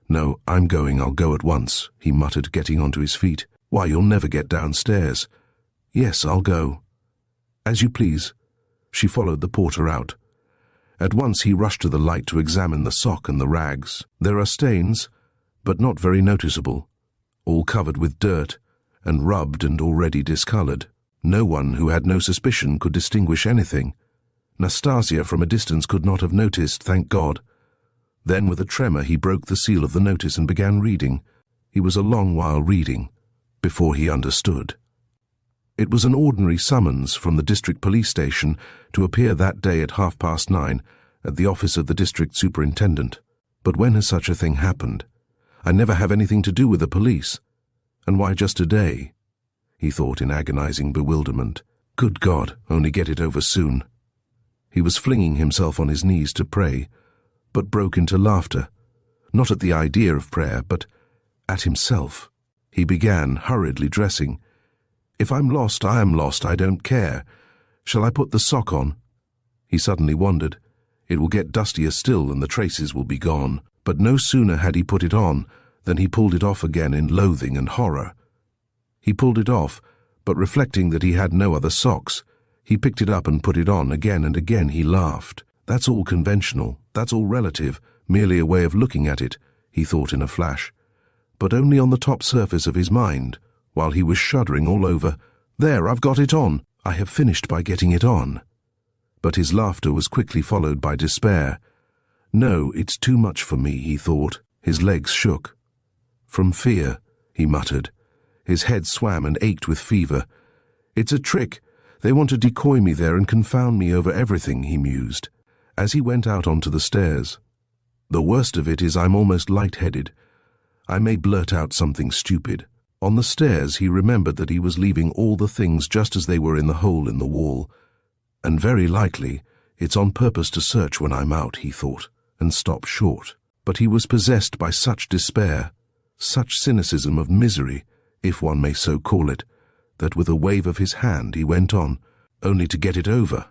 S1: "No, I'm going. I'll go at once," he muttered, getting onto his feet. "Why, you'll never get downstairs." "Yes, I'll go." "As you please." She followed the porter out. At once he rushed to the light to examine the sock and the rags. There are stains, but not very noticeable, all covered with dirt, and rubbed and already discoloured. No one who had no suspicion could distinguish anything. Nastasia from a distance could not have noticed, thank God. Then with a tremor he broke the seal of the notice and began reading. He was a long while reading, before he understood. It was an ordinary summons from the district police station to appear that day at 9:30 at the office of the district superintendent. But when has such a thing happened? I never have anything to do with the police. And why just today? He thought in agonizing bewilderment. Good God, only get it over soon. He was flinging himself on his knees to pray, but broke into laughter, not at the idea of prayer, but at himself. He began, hurriedly dressing. If I'm lost, I am lost, I don't care. Shall I put the sock on? He suddenly wondered. It will get dustier still and the traces will be gone. But no sooner had he put it on than he pulled it off again in loathing and horror. He pulled it off, but reflecting that he had no other socks, he picked it up and put it on again, and again he laughed. That's all conventional, that's all relative, merely a way of looking at it, he thought in a flash. But only on the top surface of his mind, while he was shuddering all over. There, I've got it on. I have finished by getting it on. But his laughter was quickly followed by despair. No, it's too much for me, he thought. His legs shook. From fear, he muttered. His head swam and ached with fever. It's a trick. They want to decoy me there and confound me over everything, he mused, as he went out onto the stairs. The worst of it is I'm almost light-headed. I may blurt out something stupid. On the stairs he remembered that he was leaving all the things just as they were in the hole in the wall. And very likely it's on purpose to search when I'm out, he thought, and stopped short. But he was possessed by such despair, such cynicism of misery, if one may so call it, that with a wave of his hand he went on, only to get it over.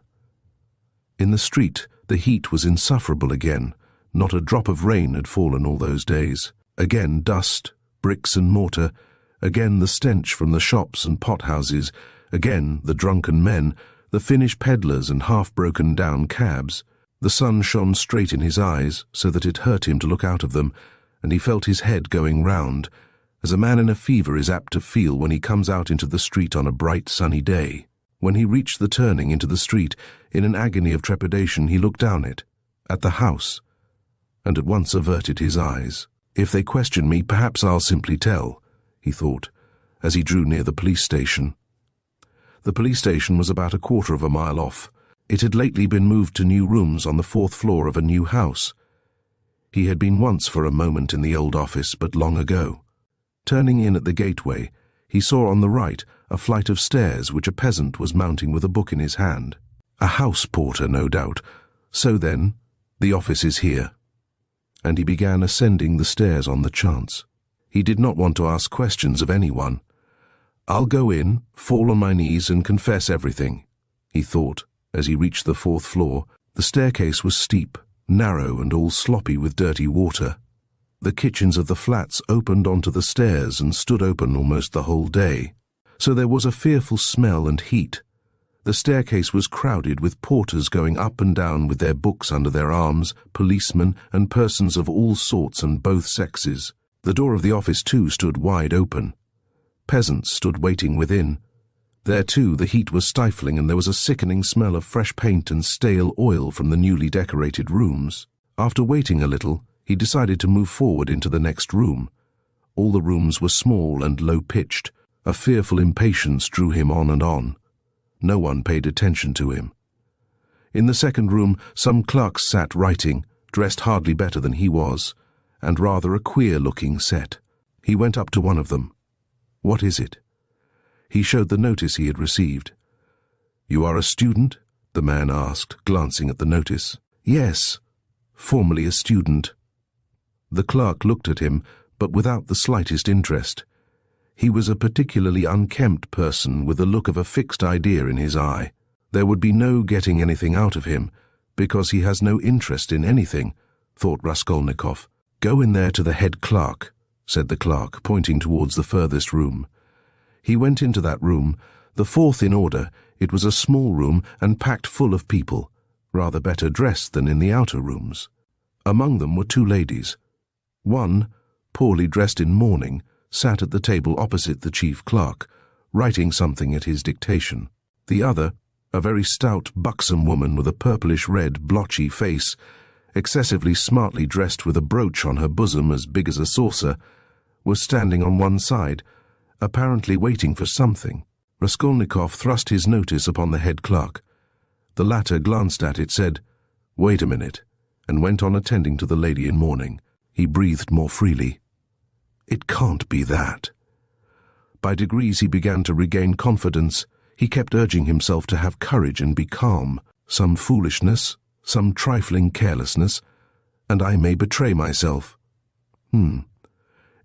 S1: In the street the heat was insufferable again. Not a drop of rain had fallen all those days. Again dust, bricks and mortar, again the stench from the shops and pothouses, again the drunken men, the Finnish peddlers and half-broken-down cabs. The sun shone straight in his eyes, so that it hurt him to look out of them, and he felt his head going round, as a man in a fever is apt to feel when he comes out into the street on a bright sunny day. When he reached the turning into the street, in an agony of trepidation he looked down it, at the house, and at once averted his eyes. If they question me, perhaps I'll simply tell, he thought, as he drew near the police station. The police station was about a quarter of a mile off. It had lately been moved to new rooms on the 4th floor of a new house. He had been once for a moment in the old office, but long ago. Turning in at the gateway, he saw on the right a flight of stairs which a peasant was mounting with a book in his hand. A house porter, no doubt. So then, the office is here. And he began ascending the stairs on the chance. He did not want to ask questions of anyone. "I'll go in, fall on my knees and confess everything," he thought as he reached the 4th floor. The staircase was steep, narrow and all sloppy with dirty water. The kitchens of the flats opened onto the stairs and stood open almost the whole day, so there was a fearful smell and heat. The staircase was crowded with porters going up and down with their books under their arms, policemen and persons of all sorts and both sexes. The door of the office, too, stood wide open. Peasants stood waiting within. There, too, the heat was stifling and there was a sickening smell of fresh paint and stale oil from the newly decorated rooms. After waiting a little, he decided to move forward into the next room. All the rooms were small and low-pitched. A fearful impatience drew him on and on. No one paid attention to him. In the second room, some clerks sat writing, dressed hardly better than he was, and rather a queer-looking set. He went up to one of them. "What is it?" He showed the notice he had received. "You are a student?" the man asked, glancing at the notice. "Yes, formerly a student." The clerk looked at him, but without the slightest interest. He was a particularly unkempt person with the look of a fixed idea in his eye. There would be no getting anything out of him, because he has no interest in anything, thought Raskolnikov. "Go in there to the head clerk," said the clerk, pointing towards the furthest room. He went into that room, the 4th in order. It was a small room and packed full of people, rather better dressed than in the outer rooms. Among them were 2 ladies. One, poorly dressed in mourning, sat at the table opposite the chief clerk, writing something at his dictation. The other, a very stout, buxom woman with a purplish-red, blotchy face, excessively smartly dressed with a brooch on her bosom as big as a saucer, was standing on one side, apparently waiting for something. Raskolnikov thrust his notice upon the head clerk. The latter glanced at it, said, "Wait a minute," and went on attending to the lady in mourning. He breathed more freely. It can't be that. By degrees he began to regain confidence. He kept urging himself to have courage and be calm. Some foolishness, some trifling carelessness, and I may betray myself.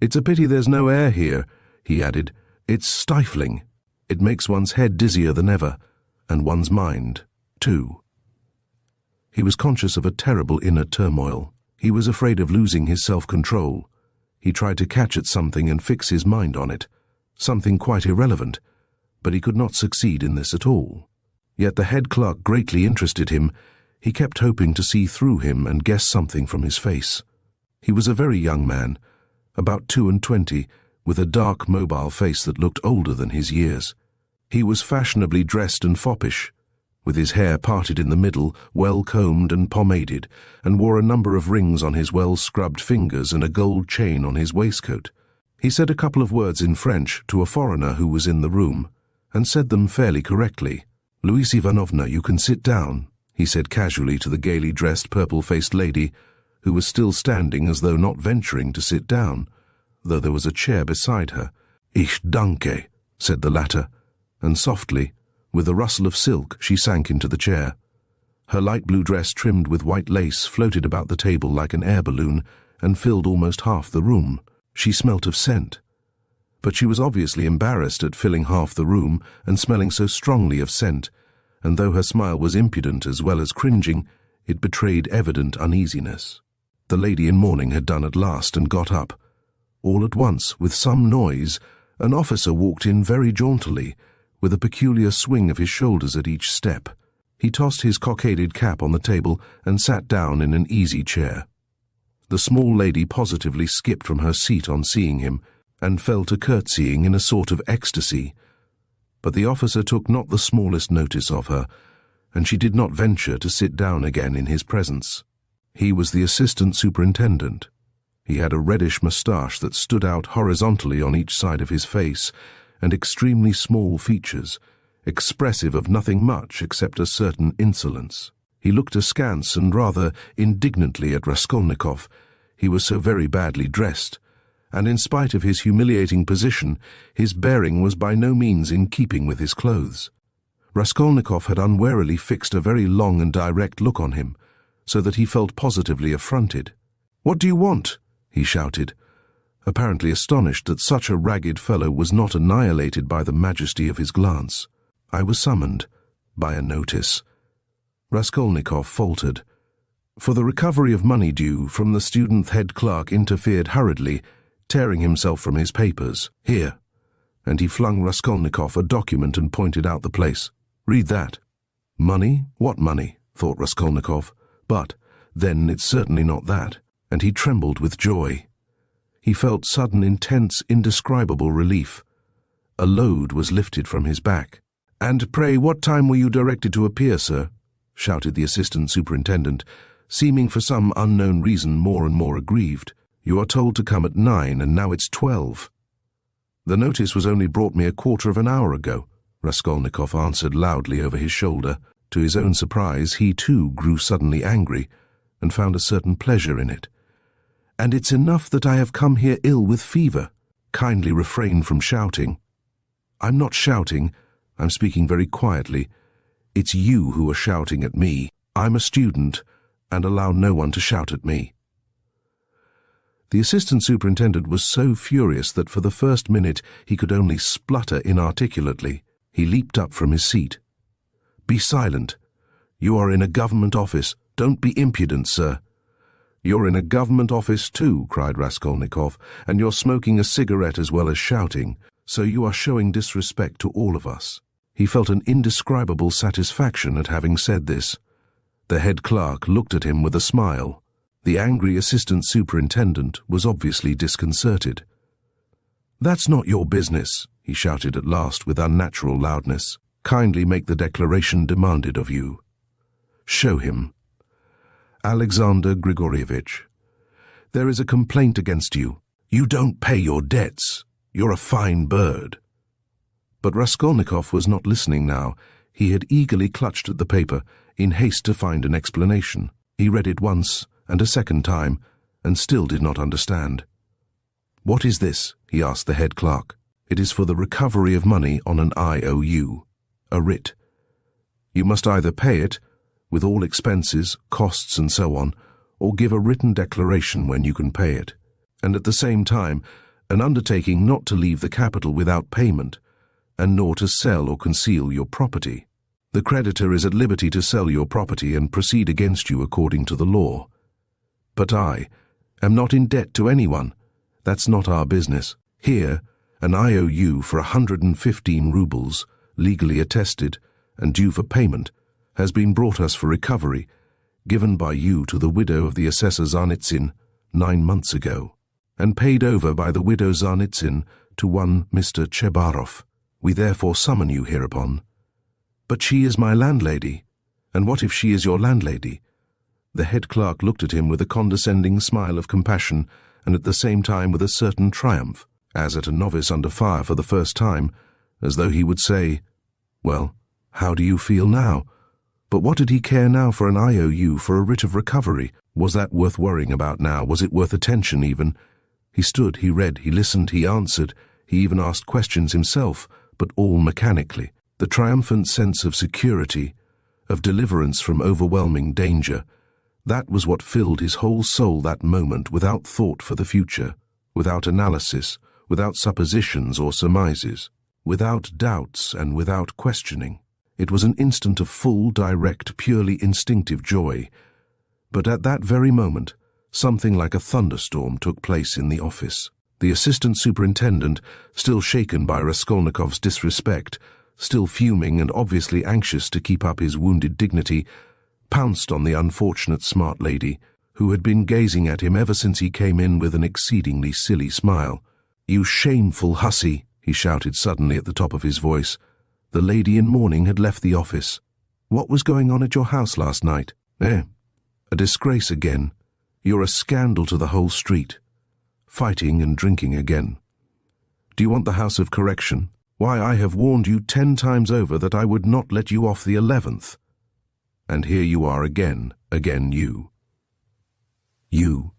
S1: It's a pity there's no air here," he added. "It's stifling. It makes one's head dizzier than ever, and one's mind, too." He was conscious of a terrible inner turmoil. He was afraid of losing his self-control. He tried to catch at something and fix his mind on it, something quite irrelevant, but he could not succeed in this at all. Yet the head clerk greatly interested him. He kept hoping to see through him and guess something from his face. He was a very young man, about 22, with a dark, mobile face that looked older than his years. He was fashionably dressed and foppish, with his hair parted in the middle, well-combed and pomaded, and wore a number of rings on his well-scrubbed fingers and a gold chain on his waistcoat. He said a couple of words in French to a foreigner who was in the room, and said them fairly correctly. "Louise Ivanovna, you can sit down," he said casually to the gaily dressed, purple-faced lady, who was still standing as though not venturing to sit down, though there was a chair beside her. "Ich danke," said the latter, and softly, with a rustle of silk, she sank into the chair. Her light blue dress trimmed with white lace floated about the table like an air balloon and filled almost half the room. She smelt of scent. But she was obviously embarrassed at filling half the room and smelling so strongly of scent, and though her smile was impudent as well as cringing, it betrayed evident uneasiness. The lady in mourning had done at last and got up. All at once, with some noise, an officer walked in very jauntily, with a peculiar swing of his shoulders at each step. He tossed his cockaded cap on the table and sat down in an easy chair. The small lady positively skipped from her seat on seeing him, and fell to curtsying in a sort of ecstasy. But the officer took not the smallest notice of her, and she did not venture to sit down again in his presence. He was the assistant superintendent. He had a reddish moustache that stood out horizontally on each side of his face, and extremely small features, expressive of nothing much except a certain insolence. He looked askance and rather indignantly at Raskolnikov. He was so very badly dressed, and in spite of his humiliating position, his bearing was by no means in keeping with his clothes. Raskolnikov had unwarily fixed a very long and direct look on him, so that he felt positively affronted. "What do you want?" he shouted, apparently astonished that such a ragged fellow was not annihilated by the majesty of his glance. "I was summoned by a notice." Raskolnikov faltered. For the recovery of money due from the student head clerk interfered hurriedly, tearing himself from his papers. "Here," and he flung Raskolnikov a document and pointed out the place. "Read that." "Money? What money?" thought Raskolnikov. "But, then, it's certainly not that," and he trembled with joy. He felt sudden, intense, indescribable relief. A load was lifted from his back. "And pray, what time were you directed to appear, sir?" shouted the assistant superintendent, seeming for some unknown reason more and more aggrieved. "You are told to come at 9, and now it's 12. "The notice was only brought me a quarter of an hour ago," Raskolnikov answered loudly over his shoulder. To his own surprise, he too grew suddenly angry, and found a certain pleasure in it. "And it's enough that I have come here ill with fever. Kindly refrain from shouting." "I'm not shouting. I'm speaking very quietly. It's you who are shouting at me. I'm a student, and allow no one to shout at me." The assistant superintendent was so furious that for the first minute he could only splutter inarticulately. He leaped up from his seat. "Be silent. You are in a government office. Don't be impudent, sir." "You're in a government office too," cried Raskolnikov, "and you're smoking a cigarette as well as shouting, so you are showing disrespect to all of us." He felt an indescribable satisfaction at having said this. The head clerk looked at him with a smile. The angry assistant superintendent was obviously disconcerted. "That's not your business," he shouted at last with unnatural loudness. "Kindly make the declaration demanded of you." "Show him." "Alexander Grigorievich, there is a complaint against you. You don't pay your debts. You're a fine bird." But Raskolnikov was not listening now. He had eagerly clutched at the paper, in haste to find an explanation. He read it once and a second time, and still did not understand. "What is this?" he asked the head clerk. "It is for the recovery of money on an IOU, a writ. You must either pay it, with all expenses, costs and so on, or give a written declaration when you can pay it, and at the same time an undertaking not to leave the capital without payment, and nor to sell or conceal your property. The creditor is at liberty to sell your property and proceed against you according to the law. But I am not in debt to anyone. That's not our business. Here, an IOU for 115 rubles, legally attested and due for payment, has been brought us for recovery, given by you to the widow of the assessor Zarnitsyn 9 months ago, and paid over by the widow Zarnitsyn to one Mr. Chebarov. We therefore summon you hereupon." "But she is my landlady." "And what if she is your landlady?" The head clerk looked at him with a condescending smile of compassion, and at the same time with a certain triumph, as at a novice under fire for the first time, as though he would say, "Well, how do you feel now?" But what did he care now for an IOU, for a writ of recovery? Was that worth worrying about now? Was it worth attention even? He stood, he read, he listened, he answered, he even asked questions himself, but all mechanically. The triumphant sense of security, of deliverance from overwhelming danger, that was what filled his whole soul that moment, without thought for the future, without analysis, without suppositions or surmises, without doubts and without questioning. It was an instant of full, direct, purely instinctive joy. But at that very moment, something like a thunderstorm took place in the office. The assistant superintendent, still shaken by Raskolnikov's disrespect, still fuming and obviously anxious to keep up his wounded dignity, pounced on the unfortunate smart lady, who had been gazing at him ever since he came in with an exceedingly silly smile. "You shameful hussy!" he shouted suddenly at the top of his voice. The lady in mourning had left the office. "What was going on at your house last night? A disgrace again. You're a scandal to the whole street. Fighting and drinking again. Do you want the house of correction? Why, I have warned you 10 times over that I would not let you off the 11th. And here you are again you. You.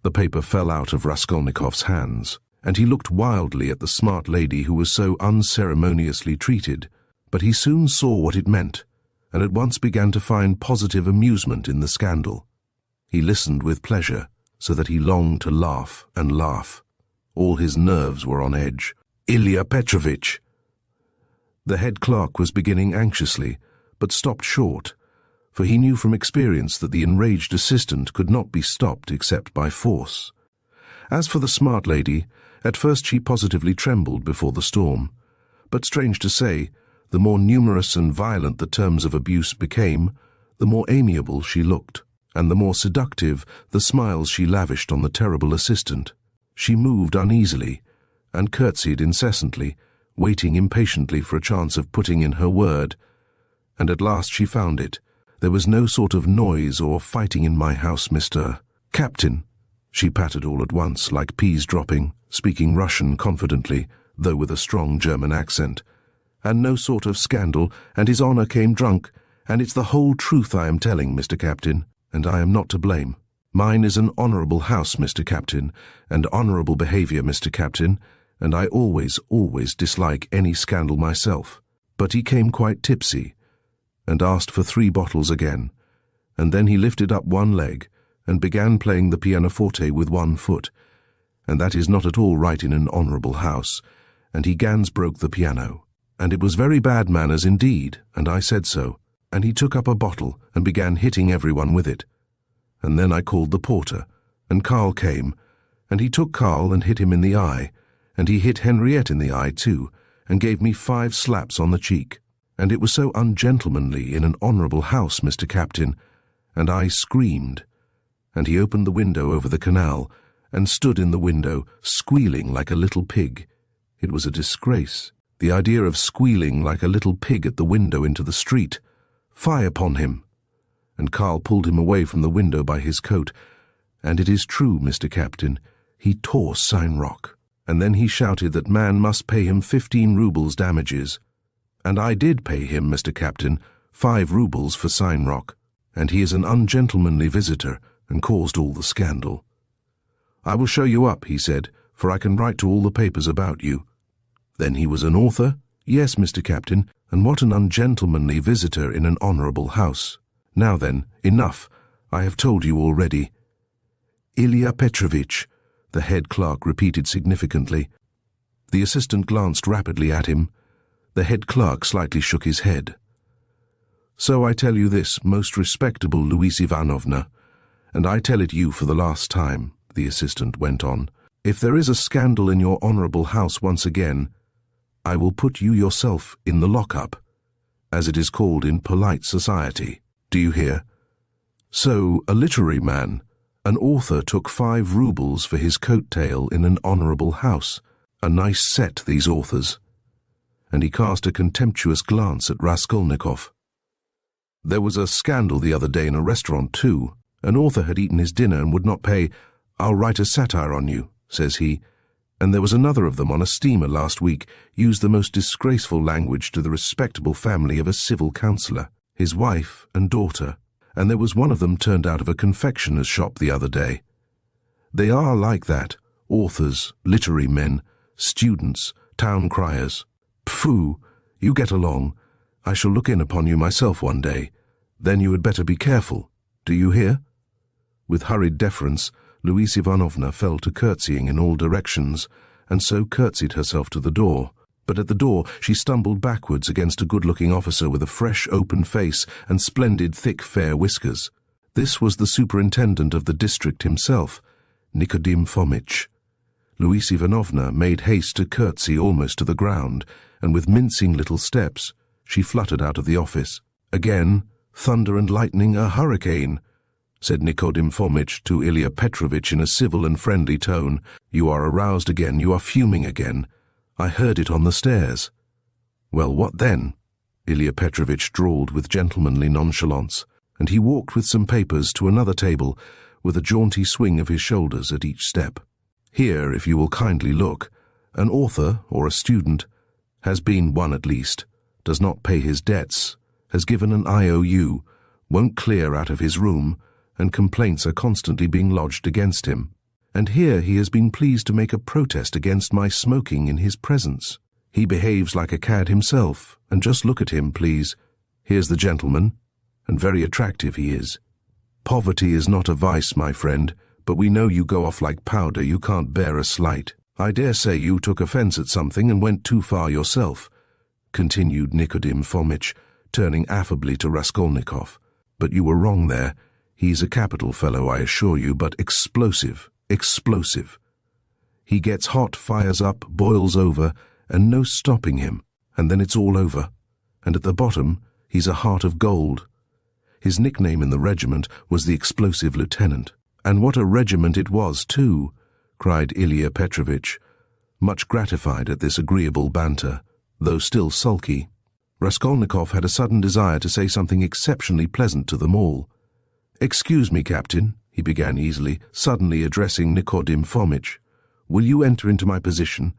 S1: The paper fell out of Raskolnikov's hands, and he looked wildly at the smart lady who was so unceremoniously treated, but he soon saw what it meant, and at once began to find positive amusement in the scandal. He listened with pleasure, so that he longed to laugh and laugh. All his nerves were on edge. Ilya Petrovitch! The head clerk was beginning anxiously, but stopped short, for he knew from experience that the enraged assistant could not be stopped except by force. As for the smart lady, at first she positively trembled before the storm, but strange to say, the more numerous and violent the terms of abuse became, the more amiable she looked, and the more seductive the smiles she lavished on the terrible assistant. She moved uneasily, and curtsied incessantly, waiting impatiently for a chance of putting in her word, and at last she found it. There was no sort of noise or fighting in my house, Mr. Captain. She pattered all at once, like peas dropping, speaking Russian confidently, though with a strong German accent. And no sort of scandal, and his honour came drunk, and it's the whole truth I am telling, Mr. Captain, and I am not to blame. Mine is an honourable house, Mr. Captain, and honourable behaviour, Mr. Captain, and I always dislike any scandal myself. But he came quite tipsy, and asked for 3 bottles again, and then he lifted up one leg and began playing the pianoforte with one foot, and that is not at all right in an honourable house, and he gans broke the piano, and it was very bad manners indeed, and I said so, and he took up a bottle and began hitting everyone with it, and then I called the porter, and Karl came, and he took Karl and hit him in the eye, and he hit Henriette in the eye too, and gave me 5 slaps on the cheek. And it was so ungentlemanly in an honourable house, Mr. Captain, and I screamed, and he opened the window over the canal, and stood in the window, squealing like a little pig. It was a disgrace, the idea of squealing like a little pig at the window into the street. Fie upon him! And Karl pulled him away from the window by his coat, and it is true, Mr. Captain, he tore Seinrock, and then he shouted that man must pay him 15 roubles damages. And I did pay him, Mr. Captain, 5 roubles for Seinrock, and he is an ungentlemanly visitor, and caused all the scandal. I will show you up, he said, for I can write to all the papers about you. Then he was an author? Yes, Mr. Captain, and what an ungentlemanly visitor in an honourable house. Now then, enough, I have told you already. Ilya Petrovitch, the head clerk repeated significantly. The assistant glanced rapidly at him. The head clerk slightly shook his head. So I tell you this, most respectable Louise Ivanovna, and I tell it you for the last time, the assistant went on. If there is a scandal in your honourable house once again, I will put you yourself in the lock-up, as it is called in polite society. Do you hear? So, a literary man, an author took 5 roubles for his coat-tail in an honourable house. A nice set, these authors. And he cast a contemptuous glance at Raskolnikov. There was a scandal the other day in a restaurant too. An author had eaten his dinner and would not pay. I'll write a satire on you, says he. And there was another of them on a steamer last week, used the most disgraceful language to the respectable family of a civil councillor, his wife and daughter, and there was one of them turned out of a confectioner's shop the other day. They are like that, authors, literary men, students, town criers. Pfoo, you get along. I shall look in upon you myself one day. Then you had better be careful. Do you hear? With hurried deference, Louise Ivanovna fell to curtsying in all directions, and so curtsied herself to the door. But at the door she stumbled backwards against a good-looking officer with a fresh, open face and splendid, thick, fair whiskers. This was the superintendent of the district himself, Nikodim Fomitch. Louise Ivanovna made haste to curtsy almost to the ground, and with mincing little steps she fluttered out of the office. Again, thunder and lightning, a hurricane, said Nikodim Fomitch to Ilya Petrovitch in a civil and friendly tone. You are aroused again, you are fuming again. I heard it on the stairs. Well, what then? Ilya Petrovitch drawled with gentlemanly nonchalance, and he walked with some papers to another table, with a jaunty swing of his shoulders at each step. Here, if you will kindly look, an author or a student, Has been one at least, does not pay his debts, has given an IOU, won't clear out of his room, and complaints are constantly being lodged against him. And here he has been pleased to make a protest against my smoking in his presence. He behaves like a cad himself, and just look at him, please. Here's the gentleman, and very attractive he is. Poverty is not a vice, my friend, but we know you go off like powder, you can't bear a slight. I dare say you took offence at something and went too far yourself, continued Nicodim Fomitch, turning affably to Raskolnikov. But you were wrong there. He's a capital fellow, I assure you, but explosive. He gets hot, fires up, boils over, and no stopping him, and then it's all over. And at the bottom, he's a heart of gold. His nickname in the regiment was the Explosive Lieutenant. And what a regiment it was, too, cried Ilya Petrovitch, much gratified at this agreeable banter, though still sulky. Raskolnikov had a sudden desire to say something exceptionally pleasant to them all. "Excuse me, Captain," he began easily, suddenly addressing Nicodim Fomitch. "Will you enter into my position?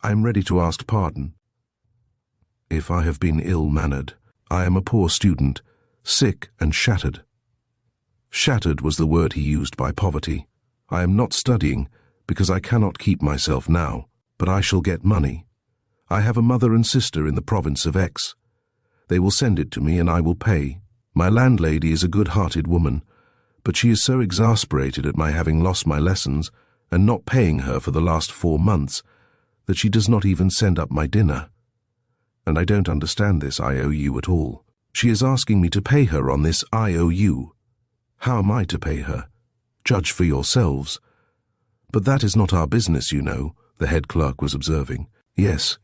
S1: I am ready to ask pardon. If I have been ill-mannered, I am a poor student, sick and shattered." Shattered was the word he used by poverty. "I am not studying, because I cannot keep myself now, but I shall get money. I have a mother and sister in the province of X. They will send it to me and I will pay. My landlady is a good-hearted woman, but she is so exasperated at my having lost my lessons and not paying her for the last 4 months that she does not even send up my dinner. And I don't understand this IOU at all. She is asking me to pay her on this IOU. How am I to pay her? Judge for yourselves. But that is not our business, you know," the head clerk was observing. Yes,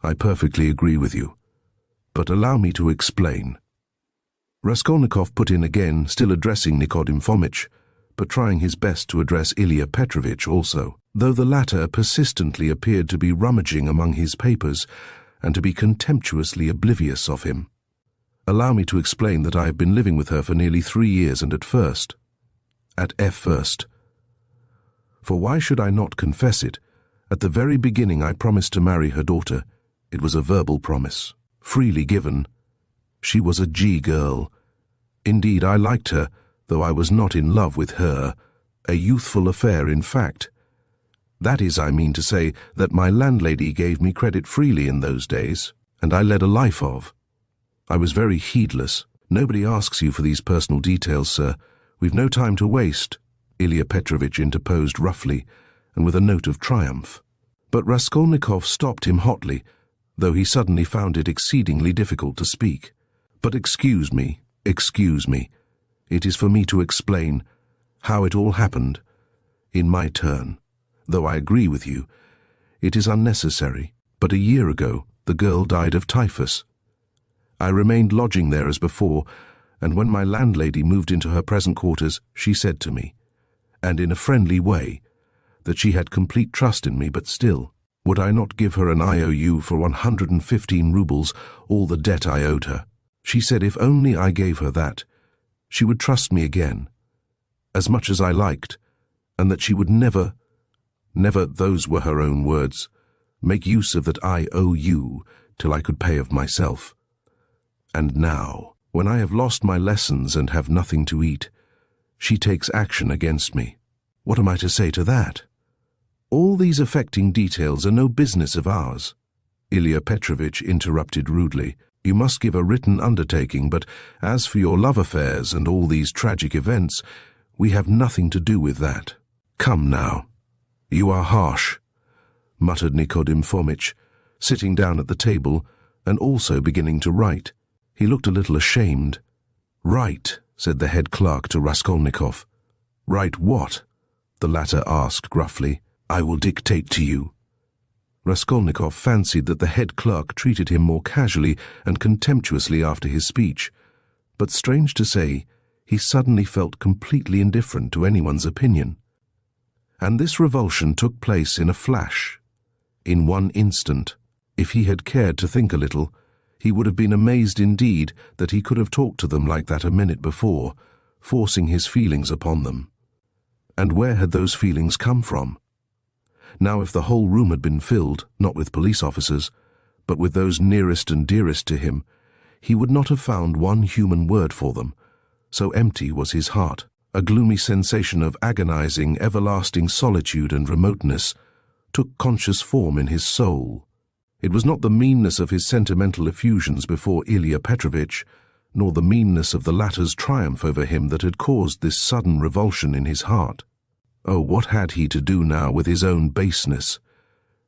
S1: I perfectly agree with you. But allow me to explain." Raskolnikov put in again, still addressing Nicodim Fomitch, but trying his best to address Ilya Petrovitch also, though the latter persistently appeared to be rummaging among his papers and to be contemptuously oblivious of him. "Allow me to explain that I have been living with her for nearly 3 years, and at first. For why should I not confess it? At the very beginning I promised to marry her daughter. It was a verbal promise, freely given. She was a G-girl. Indeed, I liked her, though I was not in love with her. A youthful affair, in fact. That is, I mean to say, that my landlady gave me credit freely in those days, and I led a life of. I was very heedless. Nobody asks you for these personal details, sir. We've no time to waste," Ilya Petrovitch interposed roughly, and with a note of triumph. But Raskolnikov stopped him hotly, though he suddenly found it exceedingly difficult to speak. "But excuse me. It is for me to explain how it all happened, in my turn. Though I agree with you, it is unnecessary, but a year ago the girl died of typhus. I remained lodging there as before, and when my landlady moved into her present quarters, she said to me, and in a friendly way, that she had complete trust in me, but still, would I not give her an IOU for 115 roubles, all the debt I owed her? She said if only I gave her that, she would trust me again, as much as I liked, and that she would never, those were her own words, make use of that IOU till I could pay of myself. And now, when I have lost my lessons and have nothing to eat, she takes action against me. What am I to say to that? All these affecting details are no business of ours." Ilya Petrovitch interrupted rudely. "You must give a written undertaking, but as for your love affairs and all these tragic events, we have nothing to do with that." "Come now, you are harsh," muttered Nicodim Fomitch, sitting down at the table and also beginning to write. He looked a little ashamed. "Write," said the head clerk to Raskolnikov. "Write what?" the latter asked gruffly. "I will dictate to you." Raskolnikov fancied that the head clerk treated him more casually and contemptuously after his speech, but strange to say, he suddenly felt completely indifferent to anyone's opinion. And this revulsion took place in a flash, in one instant. If he had cared to think a little, he would have been amazed indeed that he could have talked to them like that a minute before, forcing his feelings upon them. And where had those feelings come from? Now if the whole room had been filled, not with police officers, but with those nearest and dearest to him, he would not have found one human word for them, so empty was his heart. A gloomy sensation of agonizing, everlasting solitude and remoteness took conscious form in his soul. It was not the meanness of his sentimental effusions before Ilya Petrovitch, nor the meanness of the latter's triumph over him that had caused this sudden revulsion in his heart. Oh, what had he to do now with his own baseness?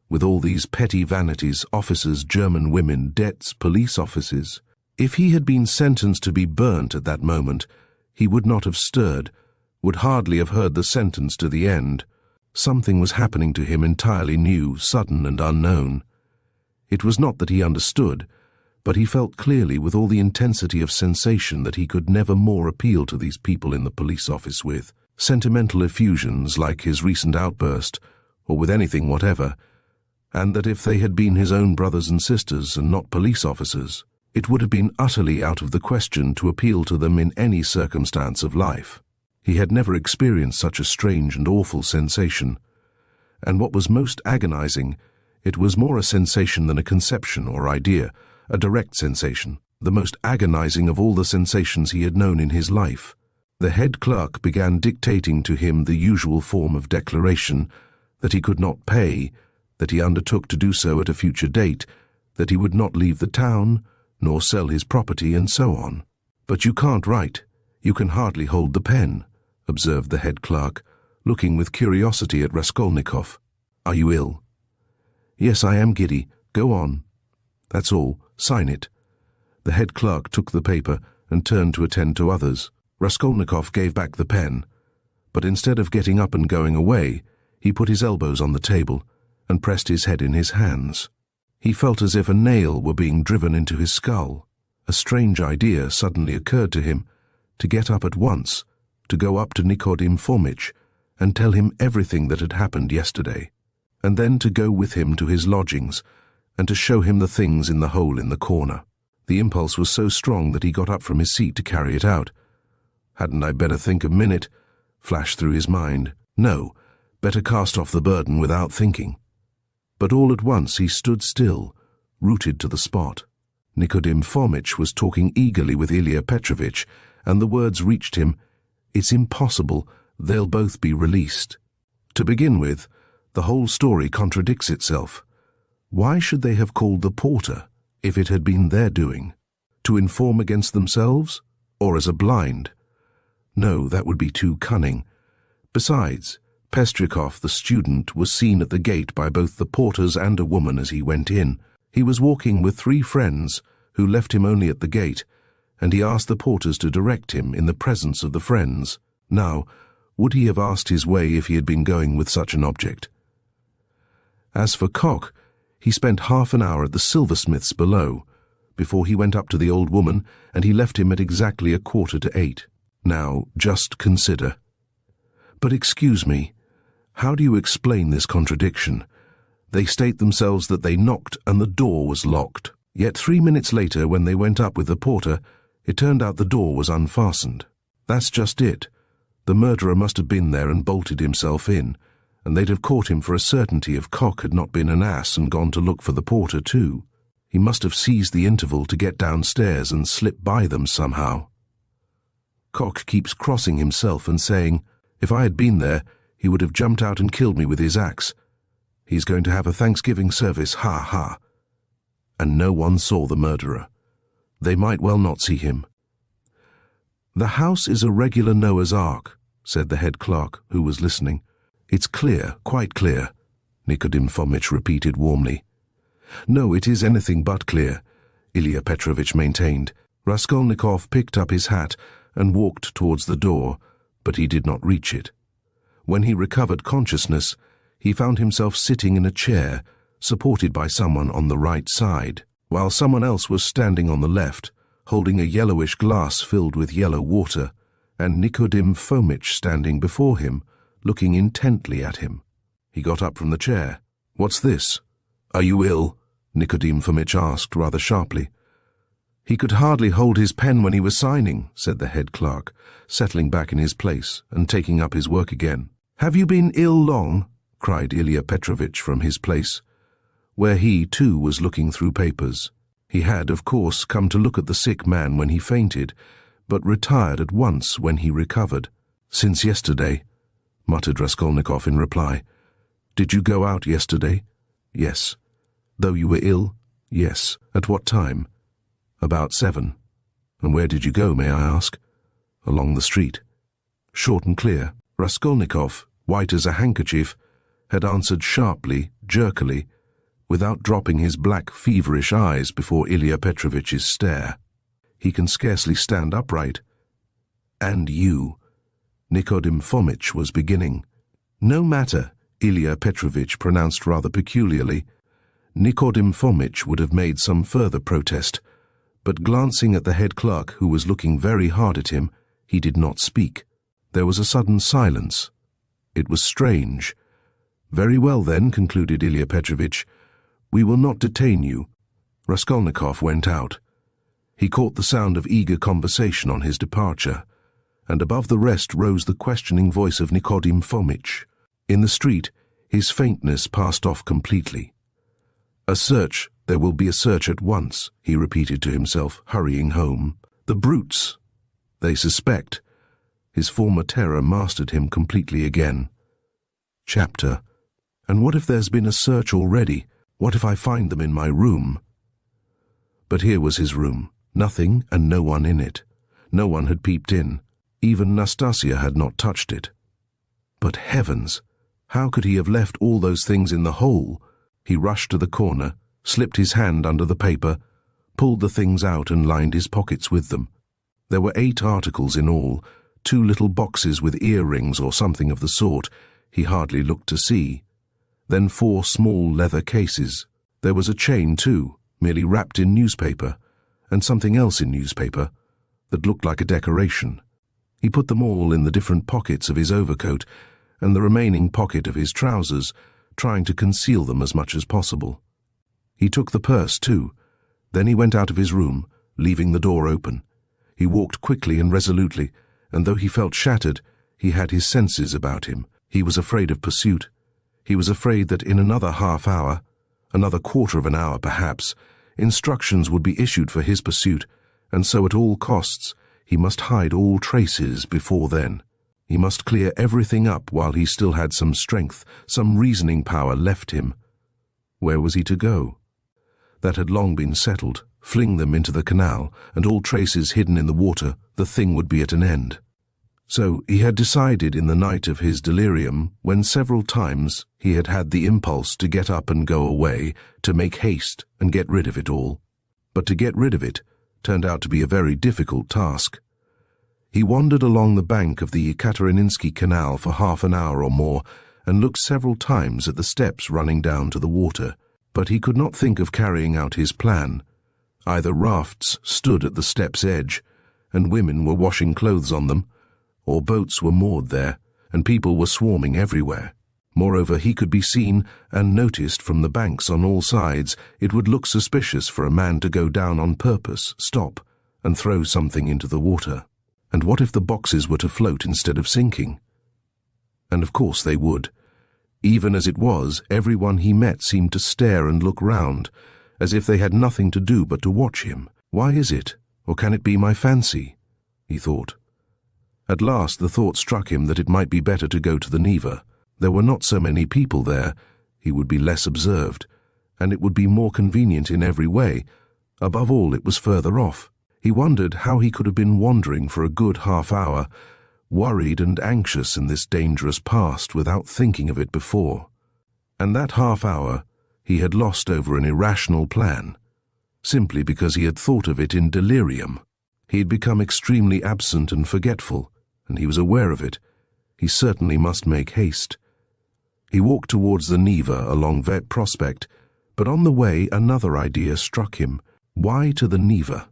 S1: With all these petty vanities, officers, German women, debts, police offices? If he had been sentenced to be burnt at that moment, he would not have stirred, would hardly have heard the sentence to the end. Something was happening to him entirely new, sudden and unknown. It was not that he understood, but he felt clearly with all the intensity of sensation that he could never more appeal to these people in the police office with sentimental effusions like his recent outburst, or with anything whatever, and that if they had been his own brothers and sisters and not police officers, it would have been utterly out of the question to appeal to them in any circumstance of life. He had never experienced such a strange and awful sensation, and what was most agonizing, it was more a sensation than a conception or idea, a direct sensation, the most agonizing of all the sensations he had known in his life. The head clerk began dictating to him the usual form of declaration, that he could not pay, that he undertook to do so at a future date, that he would not leave the town, nor sell his property, and so on. "But you can't write. You can hardly hold the pen," observed the head clerk, looking with curiosity at Raskolnikov. "Are you ill?" "Yes, I am giddy. Go on." "That's all. Sign it." The head clerk took the paper and turned to attend to others. Raskolnikov gave back the pen, but instead of getting up and going away, he put his elbows on the table and pressed his head in his hands. He felt as if a nail were being driven into his skull. A strange idea suddenly occurred to him, to get up at once, to go up to Nikodim Fomitch and tell him everything that had happened yesterday, and then to go with him to his lodgings and to show him the things in the hole in the corner. The impulse was so strong that he got up from his seat to carry it out. "Hadn't I better think a minute?" flashed through his mind. No, better cast off the burden without thinking. But all at once he stood still, rooted to the spot. Nikodim Fomitch was talking eagerly with Ilya Petrovitch, and the words reached him, "It's impossible, they'll both be released." To begin with, the whole story contradicts itself. Why should they have called the porter, if it had been their doing? To inform against themselves, or as a blind? No, that would be too cunning. Besides, Pestrikov, the student, was seen at the gate by both the porters and a woman as he went in. He was walking with 3 friends, who left him only at the gate, and he asked the porters to direct him in the presence of the friends. Now, would he have asked his way if he had been going with such an object? As for Koch, he spent half an hour at the silversmith's below, before he went up to the old woman, and he left him at exactly 7:45. Now, just consider. But excuse me, how do you explain this contradiction? They state themselves that they knocked and the door was locked. Yet 3 minutes later, when they went up with the porter, it turned out the door was unfastened. That's just it. The murderer must have been there and bolted himself in, and they'd have caught him for a certainty if Koch had not been an ass and gone to look for the porter too. He must have seized the interval to get downstairs and slip by them somehow. Koch keeps crossing himself and saying, if I had been there, he would have jumped out and killed me with his axe. He's going to have a Thanksgiving service, ha ha. And no one saw the murderer. They might well not see him. The house is a regular Noah's Ark, said the head clerk, who was listening. It's clear, quite clear, Nikodim Fomitch repeated warmly. No, it is anything but clear, Ilya Petrovitch maintained. Raskolnikov picked up his hat and walked towards the door, but he did not reach it. When he recovered consciousness, he found himself sitting in a chair, supported by someone on the right side, while someone else was standing on the left, holding a yellowish glass filled with yellow water, and Nikodim Fomitch standing before him, looking intently at him. He got up from the chair. What's this? Are you ill? Nikodim Fomitch asked rather sharply. He could hardly hold his pen when he was signing, said the head clerk, settling back in his place and taking up his work again. Have you been ill long? Cried Ilya Petrovitch from his place. where he, too, was looking through papers. He had, of course, come to look at the sick man when he fainted, but retired at once when he recovered. "Since yesterday," muttered Raskolnikov in reply. "Did you go out yesterday?" "Yes." "Though you were ill?" "Yes." "At what time?" "About 7. "And where did you go, may I ask?" "Along the street." Short and clear. Raskolnikov, white as a handkerchief, had answered sharply, jerkily, without dropping his black, feverish eyes before Ilya Petrovitch's stare. "He can scarcely stand upright." "And you," Nikodim Fomitch was beginning. "No matter," Ilya Petrovitch pronounced rather peculiarly. Nikodim Fomitch would have made some further protest, but glancing at the head clerk, who was looking very hard at him, he did not speak. There was a sudden silence. It was strange. "Very well, then," concluded Ilya Petrovitch. "We will not detain you." Raskolnikov went out. He caught the sound of eager conversation on his departure, and above the rest rose the questioning voice of Nikodim Fomitch. In the street, his faintness passed off completely. "A search, there will be a search at once," he repeated to himself, hurrying home. "The brutes! They suspect." His former terror mastered him completely again. Chapter. "And what if there's been a search already? What if I find them in my room?" But here was his room. Nothing and no one in it. No one had peeped in. Even Nastasia had not touched it. But heavens! How could he have left all those things in the hole? He rushed to the corner, slipped his hand under the paper, pulled the things out and lined his pockets with them. There were 8 articles in all, 2 little boxes with earrings or something of the sort, he hardly looked to see. Then 4 small leather cases. There was a chain too, merely wrapped in newspaper, and something else in newspaper that looked like a decoration. He put them all in the different pockets of his overcoat and the remaining pocket of his trousers, trying to conceal them as much as possible. He took the purse too. Then he went out of his room, leaving the door open. He walked quickly and resolutely, and though he felt shattered, he had his senses about him. He was afraid of pursuit. He was afraid that in another half hour, another quarter of an hour perhaps, instructions would be issued for his pursuit, and so at all costs he must hide all traces before then. He must clear everything up while he still had some strength, some reasoning power left him. Where was he to go? That had long been settled. Fling them into the canal, and all traces hidden in the water, the thing would be at an end. So he had decided in the night of his delirium, when several times he had had the impulse to get up and go away, to make haste and get rid of it all. But to get rid of it turned out to be a very difficult task. He wandered along the bank of the Ekaterininsky Canal for half an hour or more, and looked several times at the steps running down to the water, but he could not think of carrying out his plan. Either rafts stood at the step's edge, and women were washing clothes on them, or boats were moored there, and people were swarming everywhere. Moreover, he could be seen and noticed from the banks on all sides. It would look suspicious for a man to go down on purpose, stop, and throw something into the water. And what if the boxes were to float instead of sinking? And of course they would. Even as it was, everyone he met seemed to stare and look round, as if they had nothing to do but to watch him. Why is it, or can it be my fancy? He thought. At last the thought struck him that it might be better to go to the Neva. There were not so many people there, he would be less observed, and it would be more convenient in every way. Above all, it was further off. He wondered how he could have been wandering for a good half hour, worried and anxious in this dangerous past without thinking of it before. And that half hour he had lost over an irrational plan, simply because he had thought of it in delirium. He had become extremely absent and forgetful, and he was aware of it. He certainly must make haste. He walked towards the Neva along Vet Prospect, but on the way another idea struck him. Why to the Neva?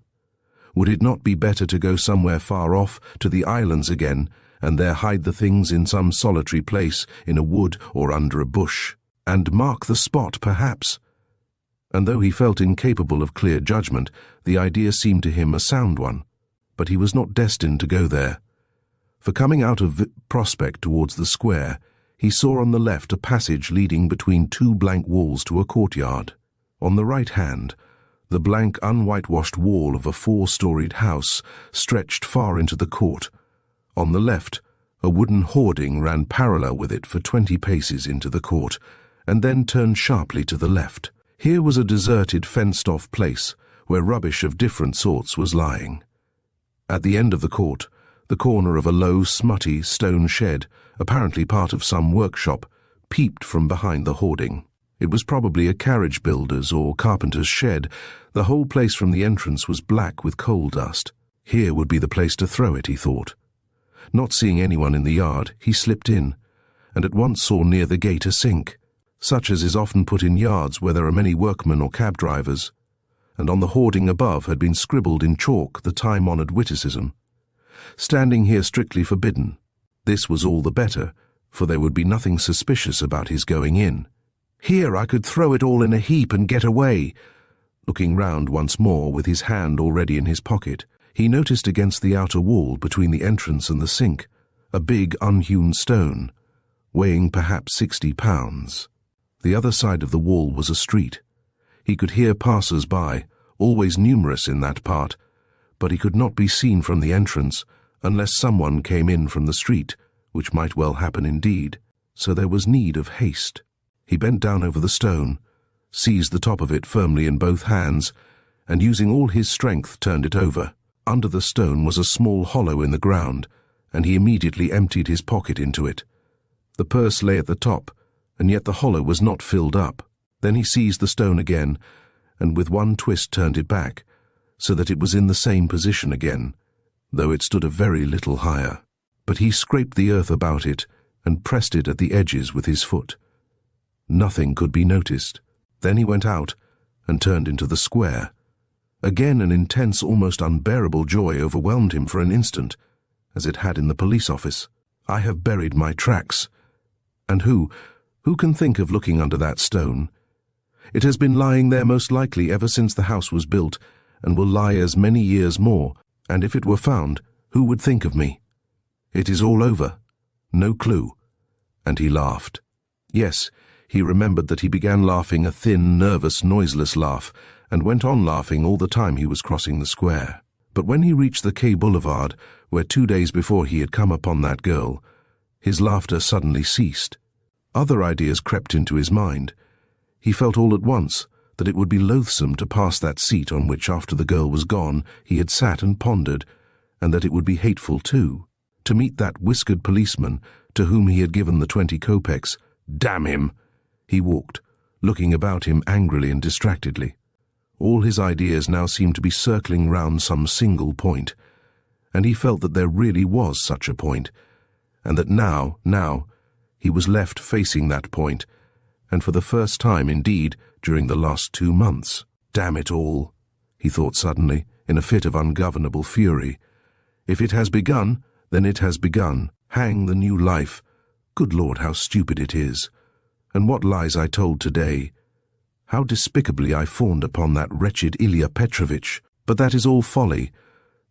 S1: Would it not be better to go somewhere far off, to the islands again, and there hide the things in some solitary place, in a wood or under a bush, and mark the spot perhaps? And though he felt incapable of clear judgment, the idea seemed to him a sound one. But he was not destined to go there. For coming out of Prospect towards the square, he saw on the left a passage leading between 2 blank walls to a courtyard. On the right hand, the blank, unwhitewashed wall of a 4-storied house stretched far into the court. On the left, a wooden hoarding ran parallel with it for 20 paces into the court, and then turned sharply to the left. Here was a deserted, fenced-off place where rubbish of different sorts was lying. At the end of the court, the corner of a low, smutty stone shed, apparently part of some workshop, peeped from behind the hoarding. It was probably a carriage builder's or carpenter's shed. The whole place from the entrance was black with coal dust. Here would be the place to throw it, he thought. Not seeing anyone in the yard, he slipped in, and at once saw near the gate a sink, such as is often put in yards where there are many workmen or cab drivers, and on the hoarding above had been scribbled in chalk the time-honoured witticism, "Standing here strictly forbidden." This was all the better, for there would be nothing suspicious about his going in. Here I could throw it all in a heap and get away. Looking round once more, with his hand already in his pocket, he noticed against the outer wall between the entrance and the sink a big unhewn stone, weighing perhaps 60 pounds. The other side of the wall was a street. He could hear passers-by, always numerous in that part, but he could not be seen from the entrance unless someone came in from the street, which might well happen indeed, so there was need of haste. He bent down over the stone, seized the top of it firmly in both hands, and using all his strength turned it over. Under the stone was a small hollow in the ground, and he immediately emptied his pocket into it. The purse lay at the top, and yet the hollow was not filled up. Then he seized the stone again, and with one twist turned it back, so that it was in the same position again, though it stood a very little higher. But he scraped the earth about it, and pressed it at the edges with his foot. Nothing could be noticed. Then he went out, and turned into the square. Again an intense, almost unbearable joy overwhelmed him for an instant, as it had in the police office. I have buried my tracks. And who can think of looking under that stone? It has been lying there most likely ever since the house was built, and will lie as many years more, and if it were found, who would think of me? It is all over. No clue. And he laughed. Yes, he remembered that he began laughing a thin, nervous, noiseless laugh, and went on laughing all the time he was crossing the square. But when he reached the Quai Boulevard, where 2 days before he had come upon that girl, his laughter suddenly ceased. Other ideas crept into his mind. He felt all at once that it would be loathsome to pass that seat on which, after the girl was gone, he had sat and pondered, and that it would be hateful too, to meet that whiskered policeman to whom he had given the 20 kopecks. Damn him! He walked, looking about him angrily and distractedly. All his ideas now seemed to be circling round some single point, and he felt that there really was such a point, and that now, he was left facing that point, and for the first time, indeed, during the last 2 months. Damn it all, he thought suddenly, in a fit of ungovernable fury. If it has begun, then it has begun. Hang the new life. Good Lord, how stupid it is. And what lies I told today. How despicably I fawned upon that wretched Ilya Petrovitch. But that is all folly.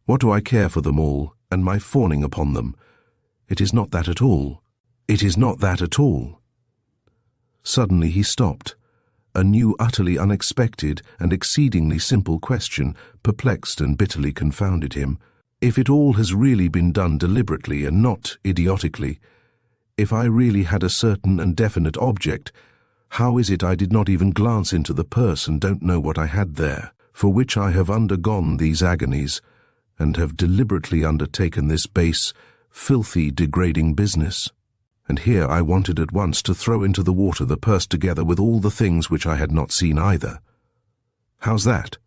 S1: What do I care for them all, and my fawning upon them? It is not that at all. It is not that at all. Suddenly he stopped. A new, utterly unexpected and exceedingly simple question perplexed and bitterly confounded him. If it all has really been done deliberately and not idiotically, if I really had a certain and definite object, how is it I did not even glance into the purse and don't know what I had there, for which I have undergone these agonies, and have deliberately undertaken this base, filthy, degrading business? And here I wanted at once to throw into the water the purse together with all the things which I had not seen either. How's that?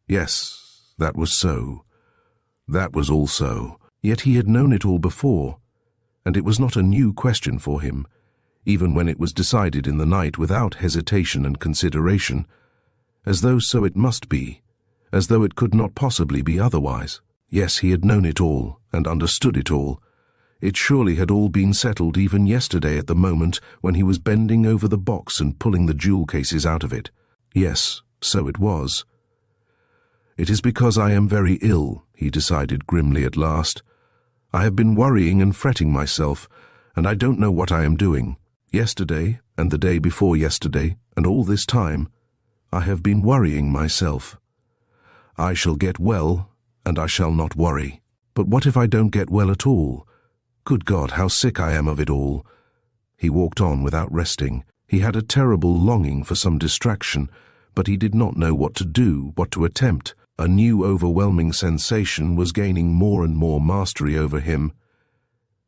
S1: Yes, that was so. That was all so. Yet he had known it all before, and it was not a new question for him, even when it was decided in the night without hesitation and consideration, as though so it must be, as though it could not possibly be otherwise. Yes, he had known it all, and understood it all. It surely had all been settled even yesterday at the moment when he was bending over the box and pulling the jewel cases out of it. Yes, so it was. It is because I am very ill, he decided grimly at last. I have been worrying and fretting myself, and I don't know what I am doing. Yesterday, and the day before yesterday, and all this time, I have been worrying myself. I shall get well, and I shall not worry. But what if I don't get well at all? Good God, how sick I am of it all." He walked on without resting. He had a terrible longing for some distraction, but he did not know what to do, what to attempt. A new overwhelming sensation was gaining more and more mastery over him.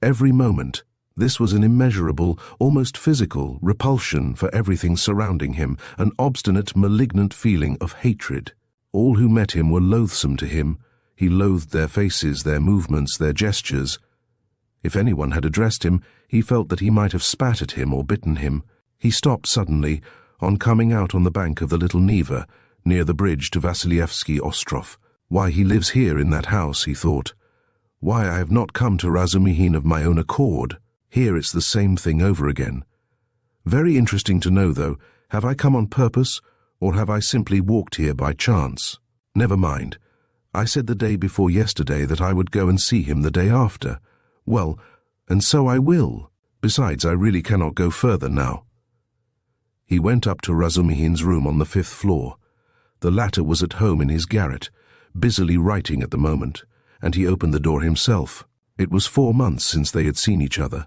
S1: Every moment, this was an immeasurable, almost physical, repulsion for everything surrounding him, an obstinate, malignant feeling of hatred. All who met him were loathsome to him. He loathed their faces, their movements, their gestures. If anyone had addressed him, he felt that he might have spat at him or bitten him. He stopped suddenly, on coming out on the bank of the little Neva, near the bridge to Vasilievsky Ostrov. Why, he lives here in that house, he thought. Why, I have not come to Razumihin of my own accord. Here it's the same thing over again. Very interesting to know, though, have I come on purpose, or have I simply walked here by chance? Never mind. I said the day before yesterday that I would go and see him the day after. Well, and so I will. Besides, I really cannot go further now. He went up to Razumihin's room on the 5th floor. The latter was at home in his garret, busily writing at the moment, and he opened the door himself. It was 4 months since they had seen each other.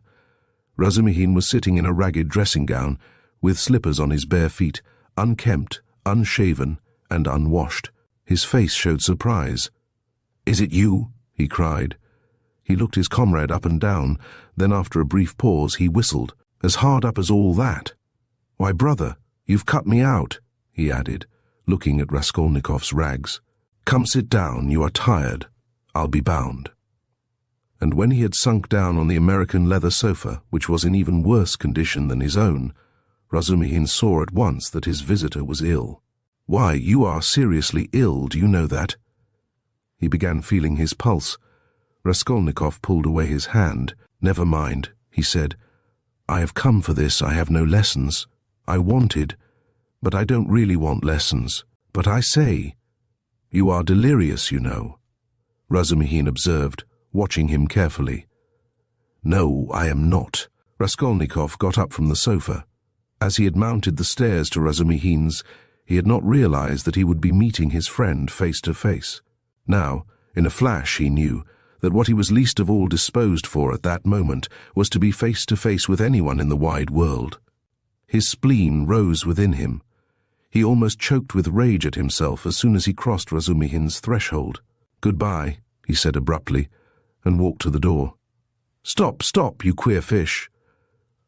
S1: Razumihin was sitting in a ragged dressing gown, with slippers on his bare feet, unkempt, unshaven, and unwashed. His face showed surprise. "Is it you?" he cried. He looked his comrade up and down, then after a brief pause he whistled. "As hard up as all that? Why, brother, you've cut me out," he added, looking at Raskolnikov's rags. "Come sit down, you are tired. I'll be bound." And when he had sunk down on the American leather sofa, which was in even worse condition than his own, Razumihin saw at once that his visitor was ill. "Why, you are seriously ill, do you know that?" He began feeling his pulse. Raskolnikov pulled away his hand. "Never mind," he said. "I have come for this, I have no lessons. I wanted, but I don't really want lessons. But I say, you are delirious, you know," Razumihin observed, watching him carefully. "No, I am not." Raskolnikov got up from the sofa. As he had mounted the stairs to Razumihin's, he had not realized that he would be meeting his friend face to face. Now, in a flash, he knew that what he was least of all disposed for at that moment was to be face to face with anyone in the wide world. His spleen rose within him. He almost choked with rage at himself as soon as he crossed Razumihin's threshold. "Goodbye," he said abruptly, and walked to the door. "Stop, stop, you queer fish."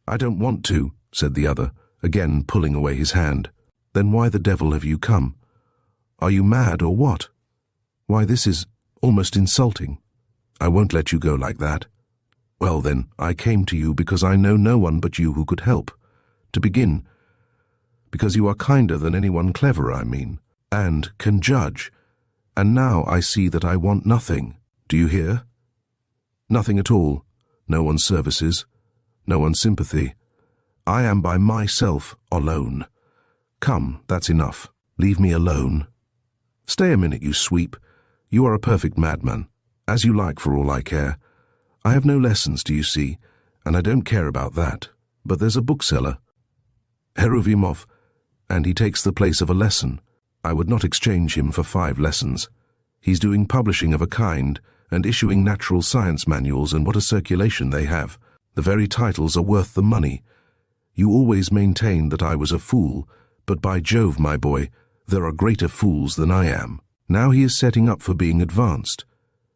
S1: "I don't want to," said the other, again pulling away his hand. "Then why the devil have you come? Are you mad or what? Why, this is almost insulting. I won't let you go like that." "Well then, I came to you because I know no one but you who could help. To begin, because you are kinder than anyone clever, I mean, and can judge. And now I see that I want nothing. Do you hear? Nothing at all. No one's services, no one's sympathy. I am by myself, alone. Come, that's enough. Leave me alone. Stay a minute, you sweep. You are a perfect madman. As you like, for all I care. I have no lessons, do you see, and I don't care about that. But there's a bookseller, Heruvimov, and he takes the place of a lesson. I would not exchange him for 5 lessons. He's doing publishing of a kind, and issuing natural science manuals, and what a circulation they have. The very titles are worth the money. You always maintained that I was a fool, but by Jove, my boy, there are greater fools than I am. Now he is setting up for being advanced.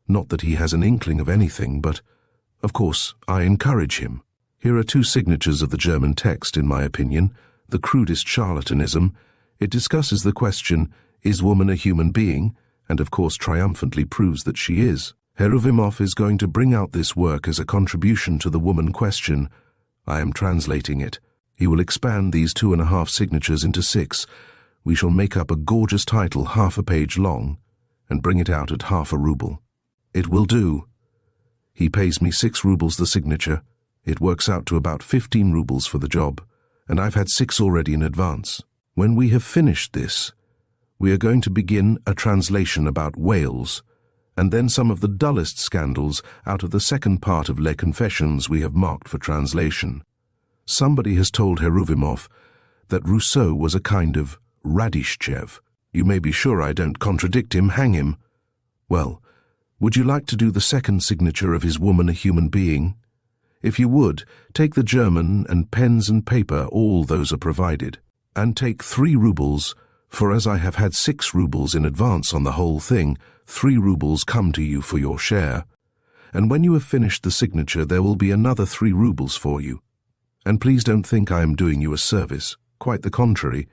S1: Not that he has an inkling of anything, but, of course, I encourage him. Here are 2 signatures of the German text, in my opinion, the crudest charlatanism. It discusses the question, is woman a human being? And of course triumphantly proves that she is. Heruvimov is going to bring out this work as a contribution to the woman question. I am translating it. He will expand these 2.5 signatures into 6. We shall make up a gorgeous title half a page long, and bring it out at half a ruble. It will do. He pays me 6 rubles the signature. It works out to about 15 rubles for the job, and I've had 6 already in advance. When we have finished this, we are going to begin a translation about whales, and then some of the dullest scandals out of the second part of Les Confessions we have marked for translation. Somebody has told Heruvimov that Rousseau was a kind of Radishchev. You may be sure I don't contradict him, hang him. Well, would you like to do the second signature of his woman a human being? If you would, take the German and pens and paper, all those are provided. And take 3 rubles, for as I have had 6 rubles in advance on the whole thing, 3 rubles come to you for your share. And when you have finished the signature, there will be another 3 rubles for you. And please don't think I am doing you a service. Quite the contrary.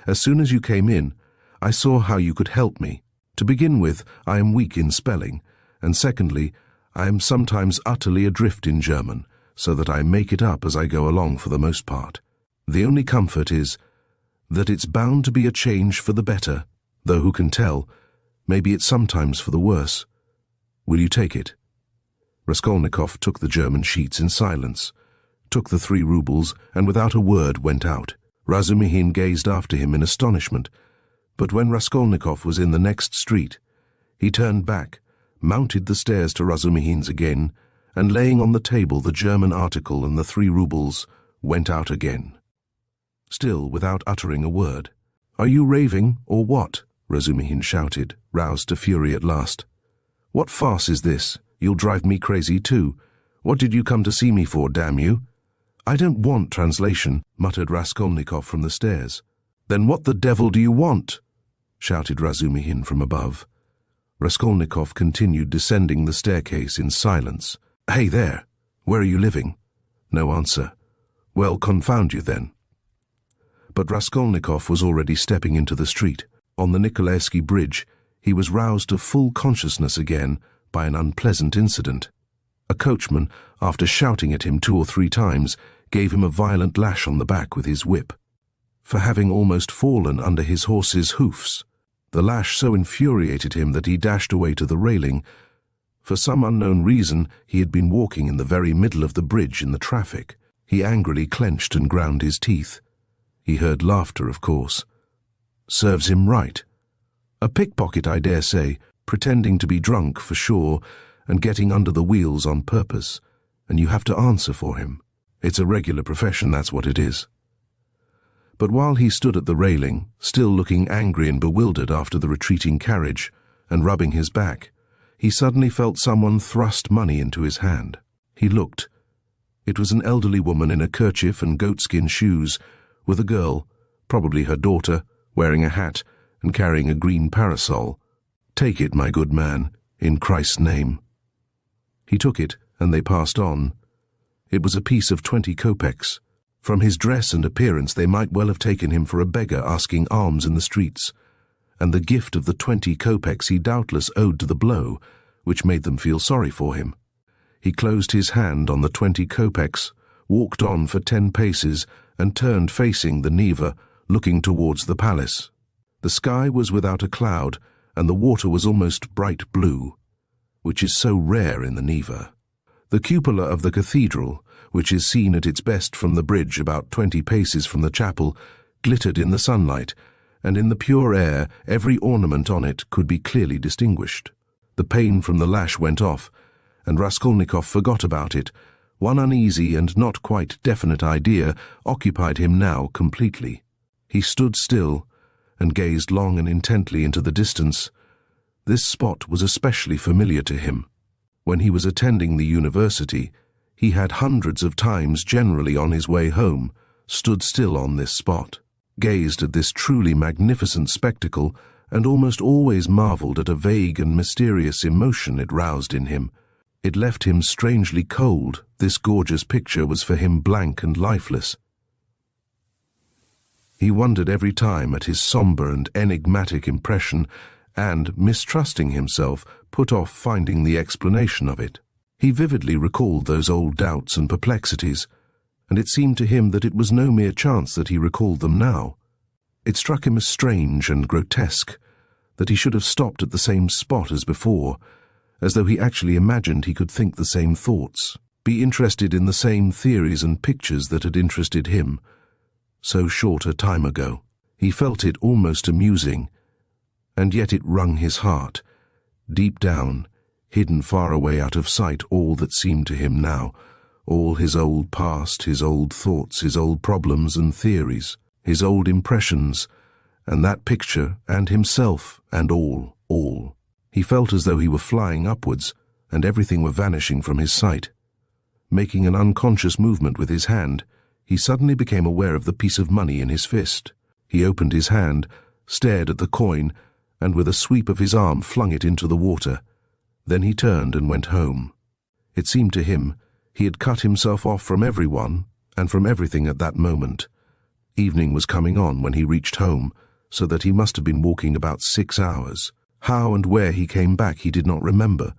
S1: As soon as you came in, I saw how you could help me. To begin with, I am weak in spelling, and secondly, I am sometimes utterly adrift in German, so that I make it up as I go along for the most part. The only comfort is that it's bound to be a change for the better, though who can tell, maybe it's sometimes for the worse. Will you take it? Raskolnikov took the German sheets in silence, took the 3 rubles, and without a word went out. Razumihin gazed after him in astonishment, but when Raskolnikov was in the next street, he turned back, mounted the stairs to Razumihin's again, and laying on the table the German article and the 3 rubles, went out again. Still without uttering a word. "Are you raving, or what?" Razumihin shouted, roused to fury at last. "What farce is this? You'll drive me crazy too. What did you come to see me for, damn you?" "I don't want translation," muttered Raskolnikov from the stairs. "Then what the devil do you want?" shouted Razumihin from above. Raskolnikov continued descending the staircase in silence. "Hey there, where are you living?" No answer. "Well, confound you then." But Raskolnikov was already stepping into the street. On the Nikolaevsky bridge, he was roused to full consciousness again by an unpleasant incident. A coachman, after shouting at him 2 or 3 times, gave him a violent lash on the back with his whip, for having almost fallen under his horse's hoofs. The lash so infuriated him that he dashed away to the railing. For some unknown reason, he had been walking in the very middle of the bridge in the traffic. He angrily clenched and ground his teeth. He heard laughter, of course. Serves him right. A pickpocket, I dare say, pretending to be drunk for sure, and getting under the wheels on purpose, and you have to answer for him. It's a regular profession, that's what it is. But while he stood at the railing, still looking angry and bewildered after the retreating carriage, and rubbing his back, he suddenly felt someone thrust money into his hand. He looked. It was an elderly woman in a kerchief and goatskin shoes, with a girl, probably her daughter, wearing a hat and carrying a green parasol. "Take it, my good man, in Christ's name." He took it, and they passed on. It was a piece of 20 kopecks. From his dress and appearance they might well have taken him for a beggar asking alms in the streets, and the gift of the 20 kopecks he doubtless owed to the blow, which made them feel sorry for him. He closed his hand on the 20 kopecks, walked on for 10 paces, and turned facing the Neva, looking towards the palace. The sky was without a cloud, and the water was almost bright blue, which is so rare in the Neva. The cupola of the cathedral, which is seen at its best from the bridge about 20 paces from the chapel, glittered in the sunlight, and in the pure air every ornament on it could be clearly distinguished. The pain from the lash went off, and Raskolnikov forgot about it. One uneasy and not quite definite idea occupied him now completely. He stood still and gazed long and intently into the distance. This spot was especially familiar to him. When he was attending the university, he had hundreds of times, generally on his way home, stood still on this spot, gazed at this truly magnificent spectacle, and almost always marveled at a vague and mysterious emotion it roused in him. It left him strangely cold. This gorgeous picture was for him blank and lifeless. He wondered every time at his somber and enigmatic impression, and, mistrusting himself, put off finding the explanation of it. He vividly recalled those old doubts and perplexities, and it seemed to him that it was no mere chance that he recalled them now. It struck him as strange and grotesque that he should have stopped at the same spot as before, as though he actually imagined he could think the same thoughts, be interested in the same theories and pictures that had interested him so short a time ago. He felt it almost amusing, and yet it wrung his heart. Deep down, hidden far away out of sight, all that seemed to him now, all his old past, his old thoughts, his old problems and theories, his old impressions, and that picture, and himself, and all. He felt as though he were flying upwards, and everything were vanishing from his sight. Making an unconscious movement with his hand, he suddenly became aware of the piece of money in his fist. He opened his hand, stared at the coin, and with a sweep of his arm flung it into the water. Then he turned and went home. It seemed to him he had cut himself off from everyone and from everything at that moment. Evening was coming on when he reached home, so that he must have been walking about 6 hours. How and where he came back he did not remember.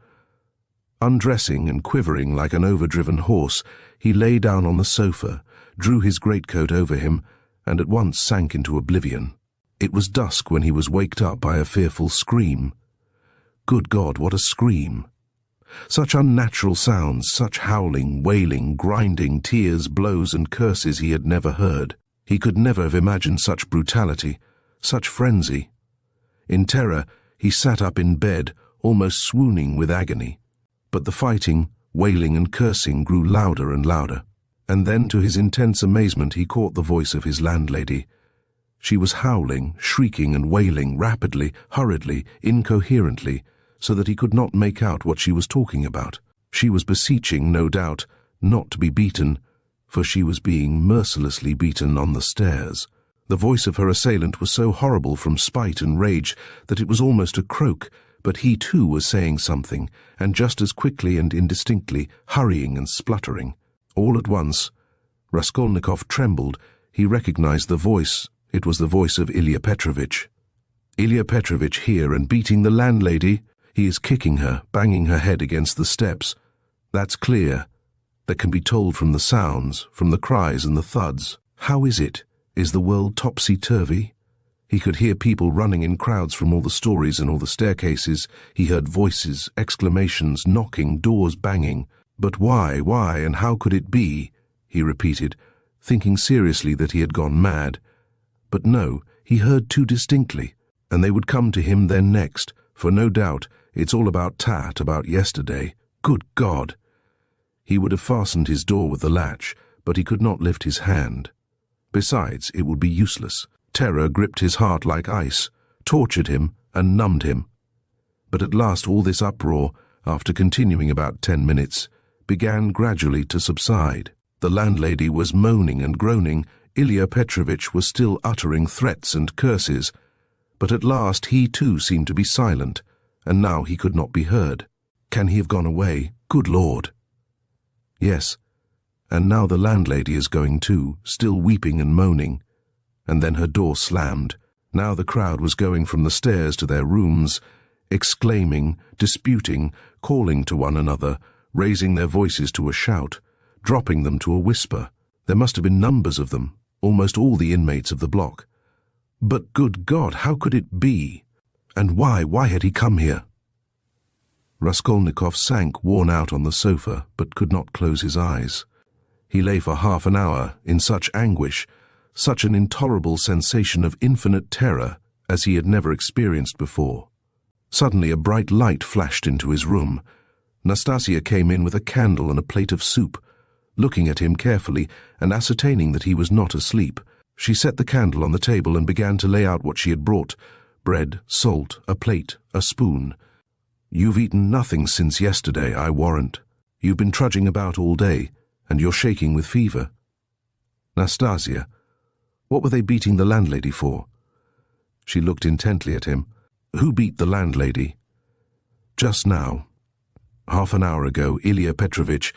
S1: Undressing and quivering like an overdriven horse, he lay down on the sofa, drew his greatcoat over him, and at once sank into oblivion. It was dusk when he was waked up by a fearful scream. Good God, what a scream! Such unnatural sounds, such howling, wailing, grinding, tears, blows, and curses he had never heard. He could never have imagined such brutality, such frenzy. In terror, he sat up in bed, almost swooning with agony. But the fighting, wailing, and cursing grew louder and louder. And then, to his intense amazement, he caught the voice of his landlady. She was howling, shrieking, and wailing rapidly, hurriedly, incoherently, so that he could not make out what she was talking about. She was beseeching, no doubt, not to be beaten, for she was being mercilessly beaten on the stairs. The voice of her assailant was so horrible from spite and rage that it was almost a croak, but he too was saying something, and just as quickly and indistinctly, hurrying and spluttering. All at once, Raskolnikov trembled. He recognized the voice. It was the voice of Ilya Petrovitch. Ilya Petrovitch here and beating the landlady? He is kicking her, banging her head against the steps. That's clear. That can be told from the sounds, from the cries and the thuds. How is it? Is the world topsy-turvy? He could hear people running in crowds from all the stories and all the staircases. He heard voices, exclamations, knocking, doors banging. But why, and how could it be? He repeated, thinking seriously that he had gone mad. But no, he heard too distinctly, and they would come to him then next, for no doubt it's all about Tat, about yesterday. Good God! He would have fastened his door with the latch, but he could not lift his hand. Besides, it would be useless. Terror gripped his heart like ice, tortured him, and numbed him. But at last all this uproar, after continuing about 10 minutes, began gradually to subside. The landlady was moaning and groaning. Ilya Petrovitch was still uttering threats and curses, but at last he too seemed to be silent, and now he could not be heard. Can he have gone away? Good Lord! Yes, and now the landlady is going too, still weeping and moaning. And then her door slammed. Now the crowd was going from the stairs to their rooms, exclaiming, disputing, calling to one another, raising their voices to a shout, dropping them to a whisper. There must have been numbers of them, almost all the inmates of the block. But good God, how could it be? And why had he come here? Raskolnikov sank worn out on the sofa, but could not close his eyes. He lay for half an hour in such anguish, such an intolerable sensation of infinite terror as he had never experienced before. Suddenly a bright light flashed into his room. Nastasia came in with a candle and a plate of soup. Looking at him carefully and ascertaining that he was not asleep, she set the candle on the table and began to lay out what she had brought: bread, salt, a plate, a spoon. "You've eaten nothing since yesterday, I warrant. You've been trudging about all day, and you're shaking with fever." "Nastasia, what were they beating the landlady for?" She looked intently at him. "Who beat the landlady?" "Just now. Half an hour ago, Ilya Petrovitch,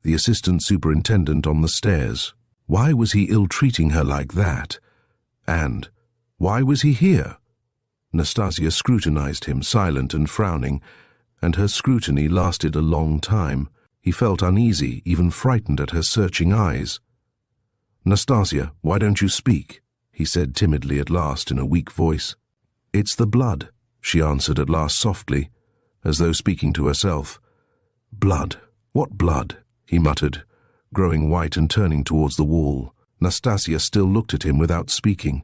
S1: the assistant superintendent, on the stairs. Why was he ill-treating her like that? And why was he here?" Nastasia scrutinized him, silent and frowning, and her scrutiny lasted a long time. He felt uneasy, even frightened at her searching eyes. "Nastasia, why don't you speak?" he said timidly at last in a weak voice. "It's the blood," she answered at last softly, as though speaking to herself. "Blood? What blood?" he muttered, growing white and turning towards the wall. Nastasia still looked at him without speaking.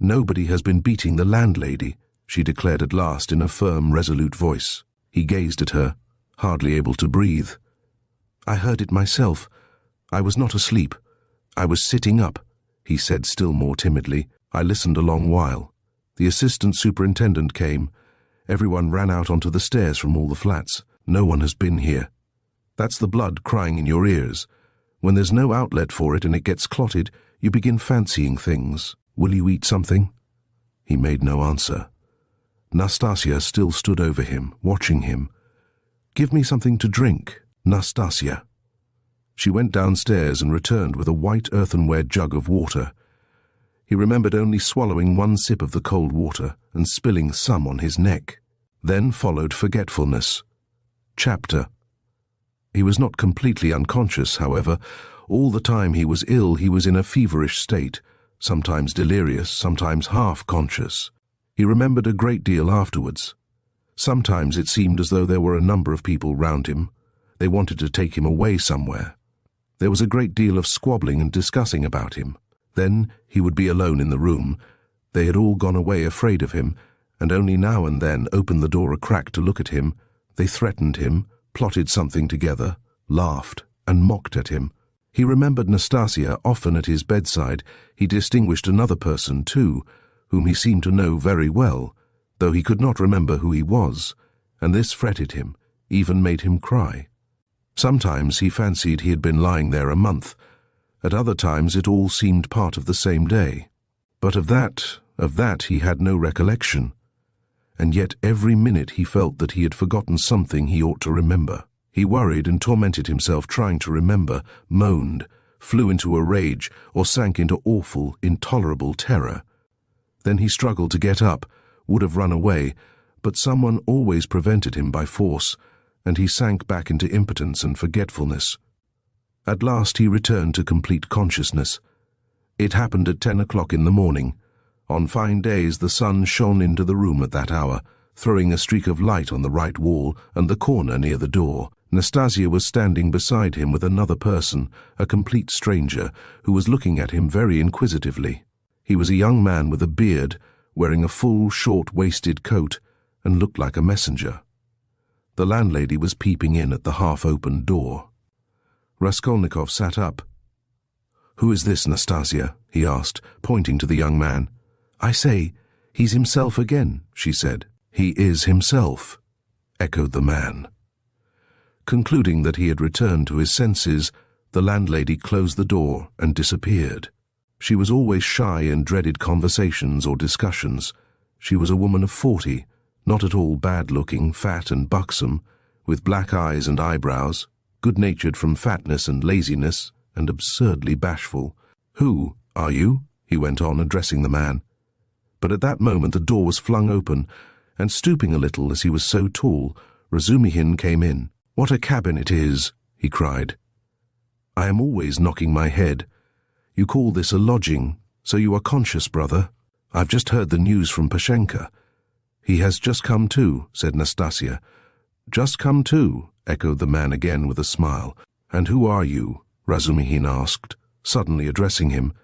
S1: "Nobody has been beating the landlady," she declared at last in a firm, resolute voice. He gazed at her, hardly able to breathe. "I heard it myself. I was not asleep. I was sitting up," he said still more timidly. "I listened a long while. The assistant superintendent came. Everyone ran out onto the stairs from all the flats. No one has been here. That's the blood crying in your ears. When there's no outlet for it and it gets clotted, you begin fancying things. Will you eat something? He made no answer. Nastasia still stood over him, watching him. Give me something to drink, Nastasia. She went downstairs and returned with a white earthenware jug of water. He remembered only swallowing one sip of the cold water and spilling some on his neck. Then followed forgetfulness. Chapter. He was not completely unconscious, however. All the time he was ill, he was in a feverish state, sometimes delirious, sometimes half-conscious. He remembered a great deal afterwards. Sometimes it seemed as though there were a number of people round him. They wanted to take him away somewhere. There was a great deal of squabbling and discussing about him. Then he would be alone in the room. They had all gone away afraid of him, and only now and then opened the door a crack to look at him. They threatened him, plotted something together, laughed, and mocked at him. He remembered Nastasia often at his bedside. He distinguished another person, too, whom he seemed to know very well, though he could not remember who he was, and this fretted him, even made him cry. Sometimes he fancied he had been lying there a month. At other times it all seemed part of the same day. But of that he had no recollection. And yet every minute he felt that he had forgotten something he ought to remember. He worried and tormented himself trying to remember, moaned, flew into a rage, or sank into awful, intolerable terror. Then he struggled to get up, would have run away, but someone always prevented him by force, and he sank back into impotence and forgetfulness. At last he returned to complete consciousness. It happened at 10 o'clock in the morning. On fine days the sun shone into the room at that hour, throwing a streak of light on the right wall and the corner near the door. Nastasia was standing beside him with another person, a complete stranger, who was looking at him very inquisitively. He was a young man with a beard, wearing a full, short-waisted coat, and looked like a messenger. The landlady was peeping in at the half-opened door. Raskolnikov sat up. "Who is this, Nastasia?" he asked, pointing to the young man. "I say, he's himself again," she said. "He is himself," echoed the man. Concluding that he had returned to his senses, the landlady closed the door and disappeared. She was always shy and dreaded conversations or discussions. She was a woman of 40, not at all bad-looking, fat and buxom, with black eyes and eyebrows, good-natured from fatness and laziness, and absurdly bashful. "Who are you?" he went on, addressing the man. But at that moment the door was flung open, and stooping a little as he was so tall, Razumihin came in. "What a cabin it is!" he cried. "I am always knocking my head. You call this a lodging, so you are conscious, brother. I've just heard the news from Pashenka." "He has just come to," said Nastasia. "Just come to," echoed the man again with a smile. "And who are you?" Razumihin asked, suddenly addressing him.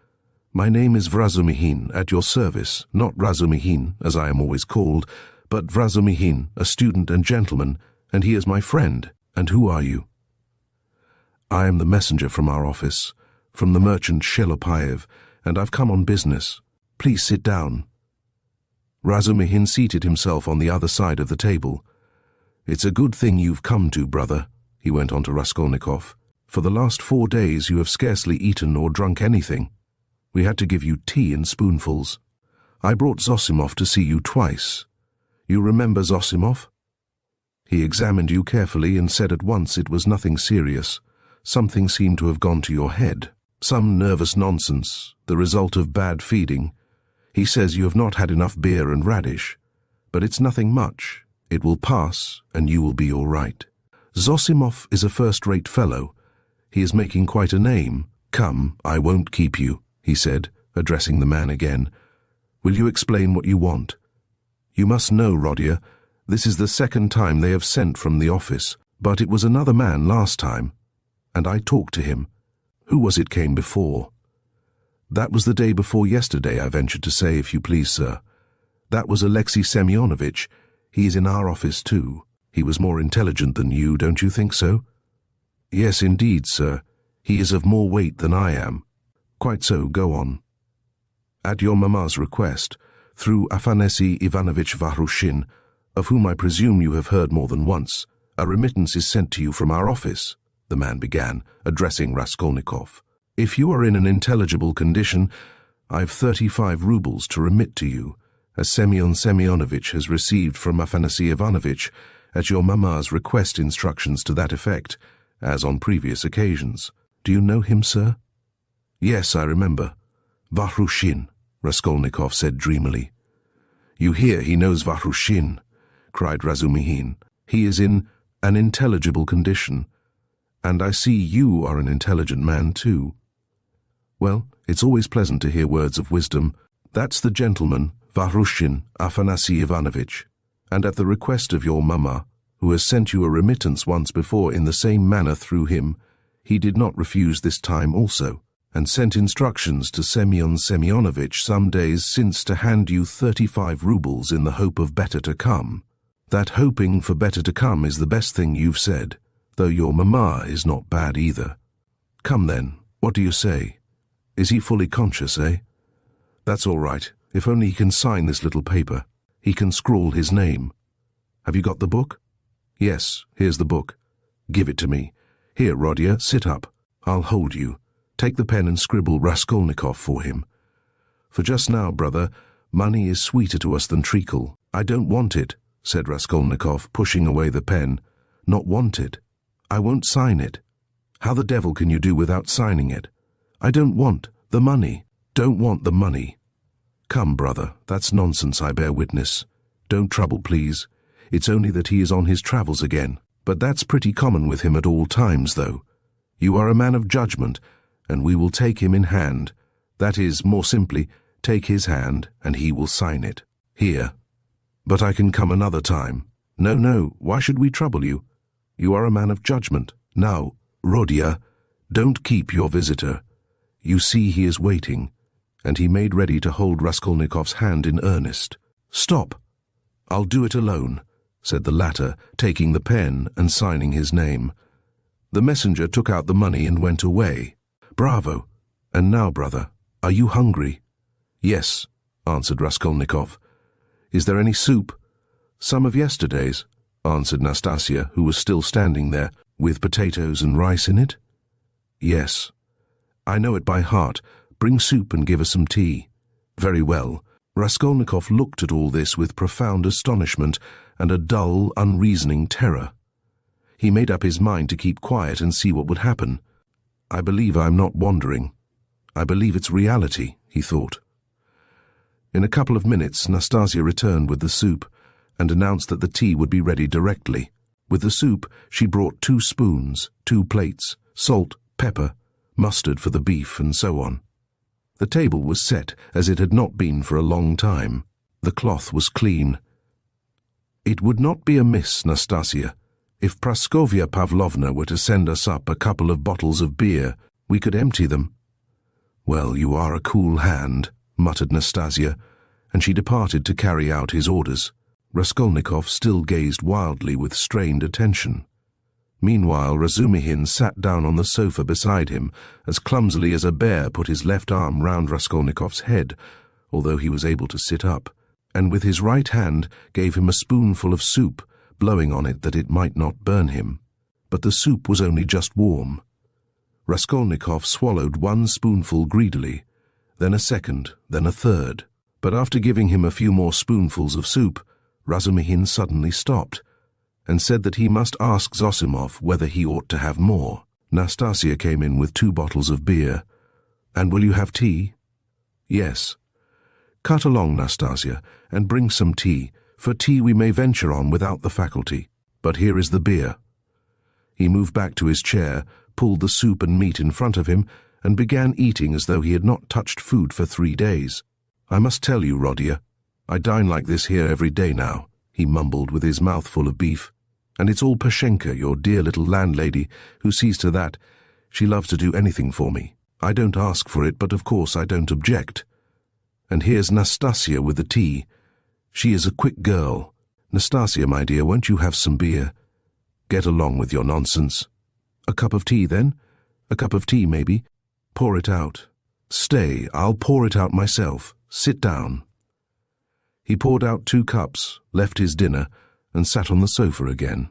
S1: "My name is Vrazumihin, at your service, not Razumihin, as I am always called, but Vrazumihin, a student and gentleman, and he is my friend. And who are you?" "I am the messenger from our office, from the merchant Shelopaev, and I've come on business. Please sit down." Razumihin seated himself on the other side of the table. "It's a good thing you've come to, brother," he went on to Raskolnikov. "For the last 4 days you have scarcely eaten or drunk anything. We had to give you tea in spoonfuls. I brought Zosimov to see you twice. You remember Zosimov? He examined you carefully and said at once it was nothing serious. Something seemed to have gone to your head. Some nervous nonsense, the result of bad feeding. He says you have not had enough beer and radish. But it's nothing much. It will pass, and you will be all right. Zosimov is a first-rate fellow. He is making quite a name. Come, I won't keep you," he said, addressing the man again. "Will you explain what you want? You must know, Rodia, this is the second time they have sent from the office, but it was another man last time, and I talked to him. Who was it came before?" "That was the day before yesterday, I ventured to say, if you please, sir. That was Alexei Semyonovitch. He is in our office too. He was more intelligent than you, don't you think so?" "Yes, indeed, sir. He is of more weight than I am." "Quite so, go on." "At your mamma's request, Through Afanasy Ivanovich Varushin, of whom I presume you have heard more than once, a remittance is sent to you from our office, the man began, addressing Raskolnikov. If you are in an intelligible condition, I've 35 rubles to remit to you, as Semyon Semyonovitch has received from Afanasy Ivanovitch, at your mamma's request, instructions to that effect, as on previous occasions. Do you know him, sir? Yes, I remember. Varushin, Raskolnikov said dreamily. You hear, he knows Varushin, cried Razumihin. He is in an intelligible condition, and I see you are an intelligent man too. Well, it's always pleasant to hear words of wisdom. That's the gentleman, Varushin Afanasy Ivanovitch, and at the request of your mamma, who has sent you a remittance once before in the same manner through him, he did not refuse this time also, and sent instructions to Semyon Semyonovitch some days since to hand you 35 rubles in the hope of better to come. That hoping for better to come is the best thing you've said, though your mamma is not bad either. Come then, what do you say? Is he fully conscious, eh? That's all right, if only he can sign this little paper. He can scrawl his name. Have you got the book? Yes, here's the book. Give it to me. Here, Rodia, sit up. I'll hold you. Take the pen and scribble Raskolnikov for him. For just now, brother, money is sweeter to us than treacle. I don't want it, said Raskolnikov, pushing away the pen. Not want it. I won't sign it. How the devil can you do without signing it? I don't want the money. Don't want the money. Come, brother, that's nonsense, I bear witness. Don't trouble, please. It's only that he is on his travels again. But that's pretty common with him at all times, though. You are a man of judgment, and we will take him in hand. That is, more simply, take his hand, and he will sign it. Here. But I can come another time. No, no, why should we trouble you? You are a man of judgment. Now, Rodia, don't keep your visitor. You see he is waiting, and he made ready to hold Raskolnikov's hand in earnest. Stop. I'll do it alone, said the latter, taking the pen and signing his name. The messenger took out the money and went away. Bravo. And now, brother, are you hungry? Yes, answered Raskolnikov. Is there any soup? Some of yesterday's, answered Nastasia, who was still standing there, with potatoes and rice in it. Yes. I know it by heart. Bring soup and give us some tea. Very well. Raskolnikov looked at all this with profound astonishment and a dull, unreasoning terror. He made up his mind to keep quiet and see what would happen. I believe I'm not wandering. I believe it's reality, he thought. In a couple of minutes, Nastasia returned with the soup and announced that the tea would be ready directly. With the soup, she brought 2 spoons, 2 plates, salt, pepper, mustard for the beef, and so on. The table was set as it had not been for a long time. The cloth was clean. It would not be amiss, Nastasia, if Praskovya Pavlovna were to send us up a couple of bottles of beer. We could empty them. Well, you are a cool hand, muttered Nastasia, and she departed to carry out his orders. Raskolnikov still gazed wildly with strained attention. Meanwhile, Razumihin sat down on the sofa beside him, as clumsily as a bear put his left arm round Raskolnikov's head, although he was able to sit up, and with his right hand gave him a spoonful of soup, blowing on it that it might not burn him. But the soup was only just warm. Raskolnikov swallowed 1 spoonful greedily, then a second, then a third. But after giving him a few more spoonfuls of soup, Razumihin suddenly stopped, and said that he must ask Zosimov whether he ought to have more. Nastasia came in with 2 bottles of beer. And will you have tea? Yes. Cut along, Nastasia, and bring some tea. For tea we may venture on without the faculty. But here is the beer. He moved back to his chair, pulled the soup and meat in front of him, and began eating as though he had not touched food for 3 days. I must tell you, Rodia, I dine like this here every day now, he mumbled with his mouth full of beef. And it's all Pashenka, your dear little landlady, who sees to that. She loves to do anything for me. I don't ask for it, but of course I don't object. And here's Nastasia with the tea. She is a quick girl. Nastasia, my dear, won't you have some beer? Get along with your nonsense. A cup of tea, then? A cup of tea, maybe? Pour it out. Stay, I'll pour it out myself. Sit down. He poured out 2 cups, left his dinner, and sat on the sofa again.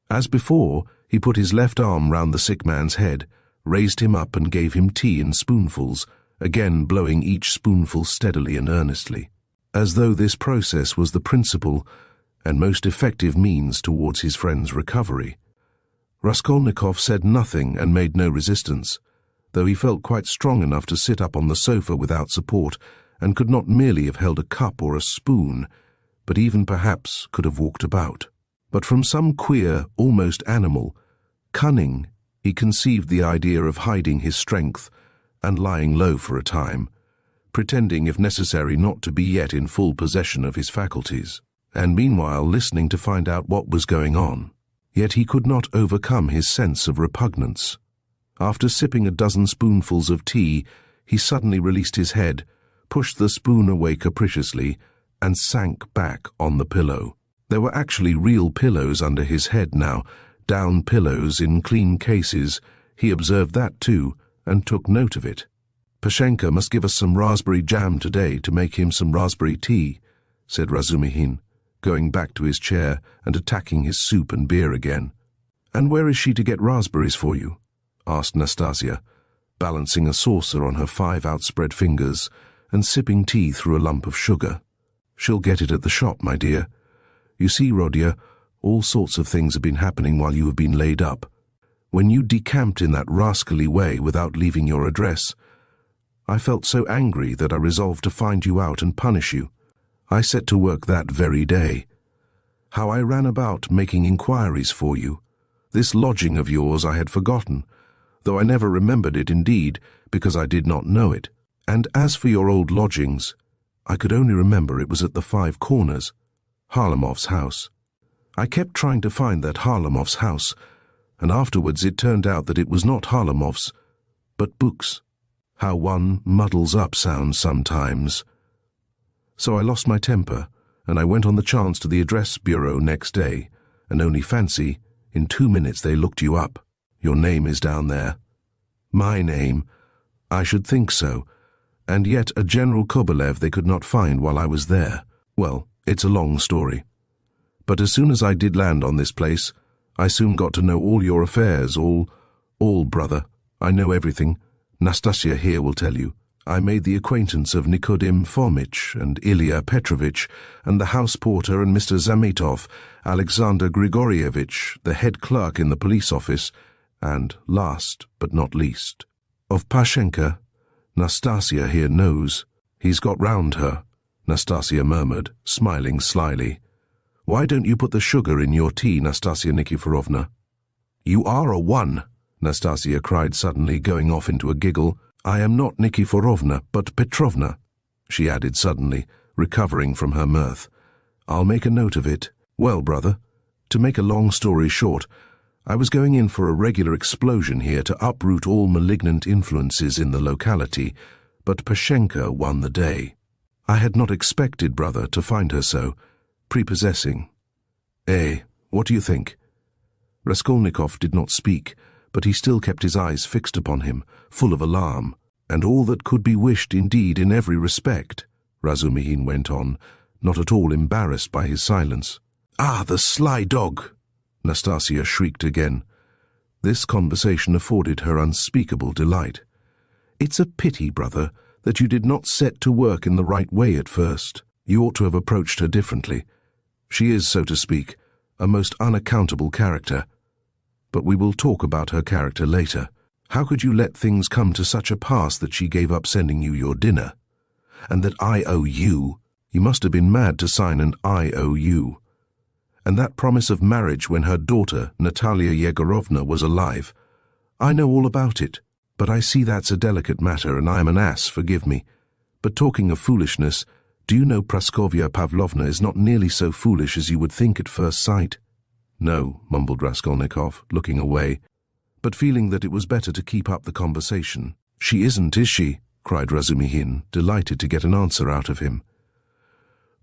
S1: As before, he put his left arm round the sick man's head, raised him up and gave him tea in spoonfuls, again blowing each spoonful steadily and earnestly, as though this process was the principal and most effective means towards his friend's recovery. Raskolnikov said nothing and made no resistance, though he felt quite strong enough to sit up on the sofa without support, and could not merely have held a cup or a spoon, but even perhaps could have walked about. But from some queer, almost animal, cunning, he conceived the idea of hiding his strength and lying low for a time, pretending if necessary not to be yet in full possession of his faculties, and meanwhile listening to find out what was going on. Yet he could not overcome his sense of repugnance. After sipping a dozen spoonfuls of tea, he suddenly released his head, pushed the spoon away capriciously, and sank back on the pillow. There were actually real pillows under his head now, down pillows in clean cases. He observed that too, and took note of it. "Pashenka must give us some raspberry jam today to make him some raspberry tea," said Razumihin, going back to his chair and attacking his soup and beer again. "And where is she to get raspberries for you?" asked Nastasia, balancing a saucer on her 5 outspread fingers and sipping tea through a lump of sugar. "She'll get it at the shop, my dear. You see, Rodia, all sorts of things have been happening while you have been laid up. When you decamped in that rascally way without leaving your address, I felt so angry that I resolved to find you out and punish you. I set to work that very day. How I ran about making inquiries for you. This lodging of yours I had forgotten, though I never remembered it indeed, because I did not know it. And as for your old lodgings, I could only remember it was at the 5 Corners, Harlamov's house. I kept trying to find that Harlamov's house, and afterwards it turned out that it was not Harlamov's, but Book's. How one muddles up sounds sometimes. So I lost my temper, and I went on the chance to the address bureau next day, and only fancy, in 2 minutes they looked you up. Your name is down there." "My name? I should think so. And yet a General Kobelev they could not find while I was there. Well, it's a long story. But as soon as I did land on this place, I soon got to know all your affairs, all, brother. I know everything. Nastasia here will tell you. I made the acquaintance of Nikodim Fomitch and Ilya Petrovitch, and the house porter and Mr. Zametov, Alexander Grigorievich, the head clerk in the police office, and, last but not least, of Pashenka. Nastasia here knows. He's got round her," Nastasia murmured, smiling slyly. "Why don't you put the sugar in your tea, Nastasia Nikiforovna?" "You are a one," Nastasia cried suddenly, going off into a giggle. "I am not Nikiforovna, but Petrovna," she added suddenly, recovering from her mirth. "I'll make a note of it. Well, brother, to make a long story short, I was going in for a regular explosion here to uproot all malignant influences in the locality, but Pashenka won the day. I had not expected, brother, to find her so prepossessing. What do you think?" Raskolnikov did not speak, but he still kept his eyes fixed upon him, full of alarm. "And all that could be wished indeed in every respect," Razumihin went on, not at all embarrassed by his silence. "Ah, the sly dog!" Nastasia shrieked again. This conversation afforded her unspeakable delight. "It's a pity, brother, that you did not set to work in the right way at first. You ought to have approached her differently. She is, so to speak, a most unaccountable character. But we will talk about her character later. How could you let things come to such a pass that she gave up sending you your dinner? And that IOU? You must have been mad to sign an IOU. And that promise of marriage when her daughter, Natalia Yegorovna, was alive. I know all about it, but I see that's a delicate matter, and I am an ass, forgive me. But talking of foolishness, do you know Praskovya Pavlovna is not nearly so foolish as you would think at first sight?" "No," mumbled Raskolnikov, looking away, but feeling that it was better to keep up the conversation. "She isn't, is she?" cried Razumihin, delighted to get an answer out of him.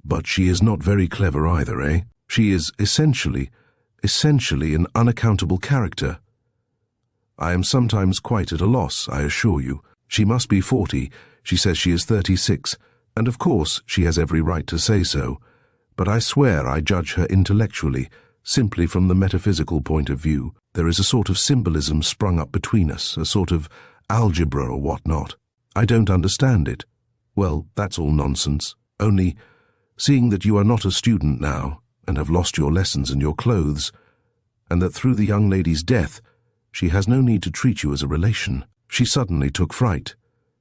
S1: "But she is not very clever either, eh? She is essentially an unaccountable character. I am sometimes quite at a loss, I assure you. She must be 40, she says she is 36, And of course she has every right to say so, but I swear I judge her intellectually, simply from the metaphysical point of view. There is a sort of symbolism sprung up between us, a sort of algebra or what-not. I don't understand it. Well, that's all nonsense. Only, seeing that you are not a student now, and have lost your lessons and your clothes, and that through the young lady's death, she has no need to treat you as a relation, she suddenly took fright,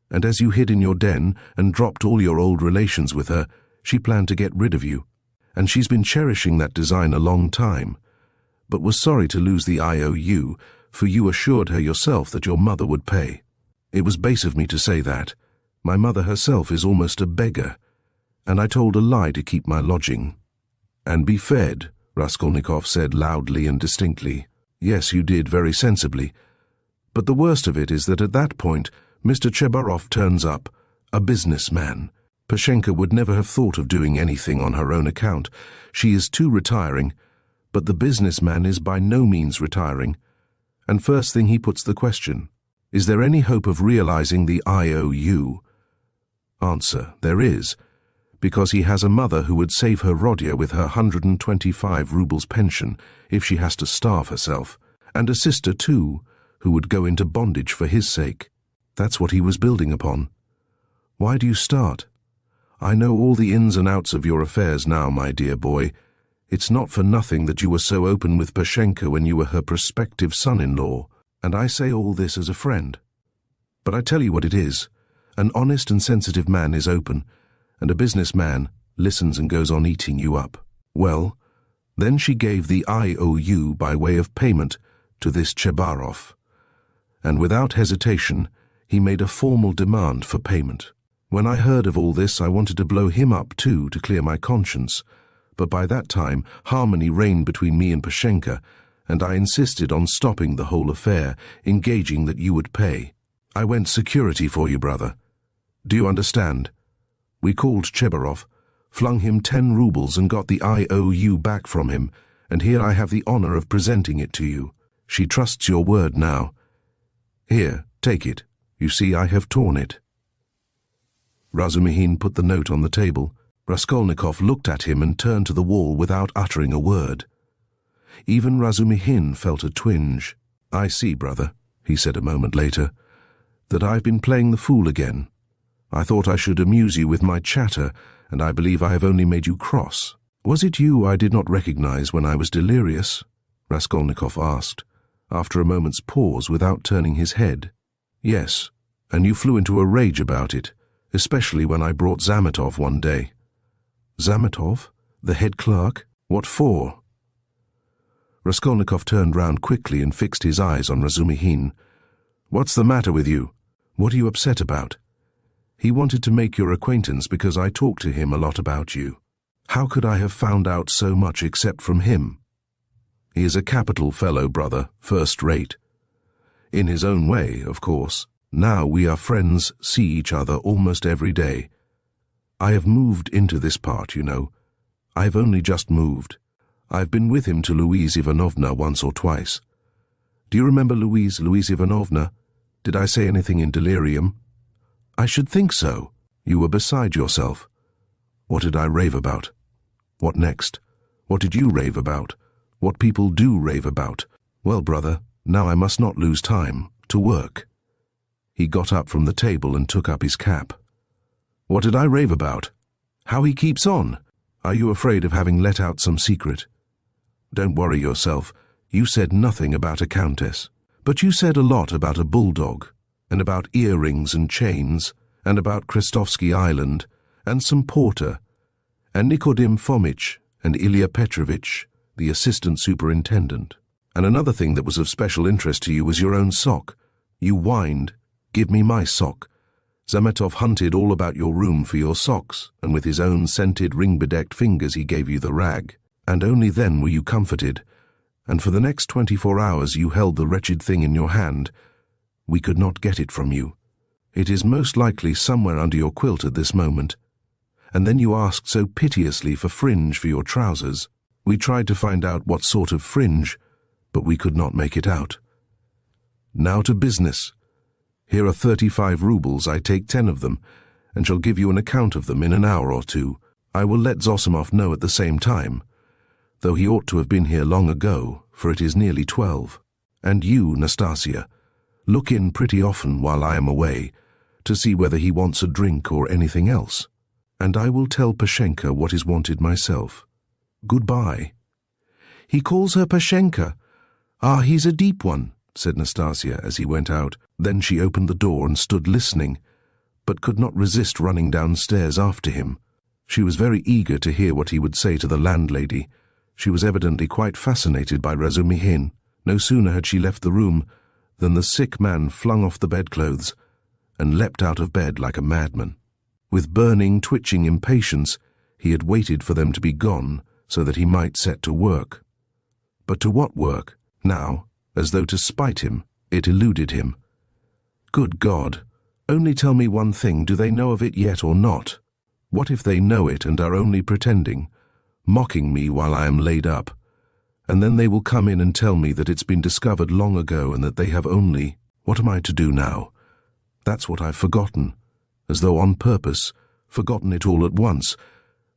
S1: and as you hid in your den and dropped all your old relations with her, she planned to get rid of you. And she's been cherishing that design a long time, but was sorry to lose the IOU, for you assured her yourself that your mother would pay. It was base of me to say that. My mother herself is almost a beggar, and I told a lie to keep my lodging. And be fed, Raskolnikov said loudly and distinctly. Yes, you did, very sensibly. But the worst of it is that at that point, Mr. Chebarov turns up, a businessman. Pashenka would never have thought of doing anything on her own account. She is too retiring, but the businessman is by no means retiring. And first thing he puts the question, is there any hope of realizing the IOU? Answer, there is, because he has a mother who would save her Rodia with her 125 rubles pension if she has to starve herself, and a sister too, who would go into bondage for his sake. That's what he was building upon. Why do you start? I know all the ins and outs of your affairs now, my dear boy. It's not for nothing that you were so open with Pashenka when you were her prospective son-in-law, and I say all this as a friend. But I tell you what it is. An honest and sensitive man is open, and a businessman listens and goes on eating you up. Well, then she gave the IOU by way of payment to this Chebarov, and without hesitation he made a formal demand for payment. When I heard of all this, I wanted to blow him up too to clear my conscience, but by that time harmony reigned between me and Pashenka, and I insisted on stopping the whole affair, engaging that you would pay. I went security for you, brother. Do you understand? We called Chebarov, flung him 10 rubles and got the IOU back from him, and here I have the honor of presenting it to you. She trusts your word now. Here, take it. You see, I have torn it. Razumihin put the note on the table. Raskolnikov looked at him and turned to the wall without uttering a word. Even Razumihin felt a twinge. I see, brother, he said a moment later, that I've been playing the fool again. I thought I should amuse you with my chatter, and I believe I have only made you cross. Was it you I did not recognize when I was delirious? Raskolnikov asked, after a moment's pause without turning his head. Yes, and you flew into a rage about it, especially when I brought Zametov one day. Zametov? The head clerk? What for? Raskolnikov turned round quickly and fixed his eyes on Razumihin. What's the matter with you? What are you upset about? He wanted to make your acquaintance because I talked to him a lot about you. How could I have found out so much except from him? He is a capital fellow, brother, first rate. In his own way, of course. Now we are friends, see each other almost every day. I have moved into this part, you know. I have only just moved. I've been with him to Louise Ivanovna once or twice. Do you remember Louise Ivanovna? Did I say anything in delirium? I should think so. You were beside yourself. What did I rave about? What next? What did you rave about? What people do rave about? Well, brother, now I must not lose time. To work. He got up from the table and took up his cap. What did I rave about? How he keeps on. Are you afraid of having let out some secret? Don't worry yourself. You said nothing about a countess. But you said a lot about a bulldog, and about earrings and chains, and about Krestovsky Island, and some porter, and Nikodim Fomich, and Ilya Petrovich, the assistant superintendent. And another thing that was of special interest to you was your own sock. You whined, "Give me my sock." Zametov hunted all about your room for your socks, and with his own scented ring-bedecked fingers he gave you the rag. And only then were you comforted, and for the next 24 hours you held the wretched thing in your hand. We could not get it from you. It is most likely somewhere under your quilt at this moment. And then you asked so piteously for fringe for your trousers. We tried to find out what sort of fringe, but we could not make it out. Now to business. Here are 35 rubles, I take 10 of them, and shall give you an account of them in an hour or two. I will let Zossimov know at the same time, though he ought to have been here long ago, for it is nearly 12. And you, Nastasia, look in pretty often while I am away, to see whether he wants a drink or anything else. And I will tell Pashenka what is wanted myself. Goodbye." "He calls her Pashenka. Ah, he's a deep one," said Nastasia as he went out. Then she opened the door and stood listening, but could not resist running downstairs after him. She was very eager to hear what he would say to the landlady. She was evidently quite fascinated by Razumihin. No sooner had she left the room than the sick man flung off the bedclothes and leapt out of bed like a madman. With burning, twitching impatience, he had waited for them to be gone so that he might set to work. But to what work? Now, as though to spite him, it eluded him. Good God! Only tell me one thing, do they know of it yet or not? What if they know it and are only pretending, mocking me while I am laid up, and then they will come in and tell me that it's been discovered long ago and that they have only— What am I to do now? That's what I've forgotten, as though on purpose, forgotten it all at once.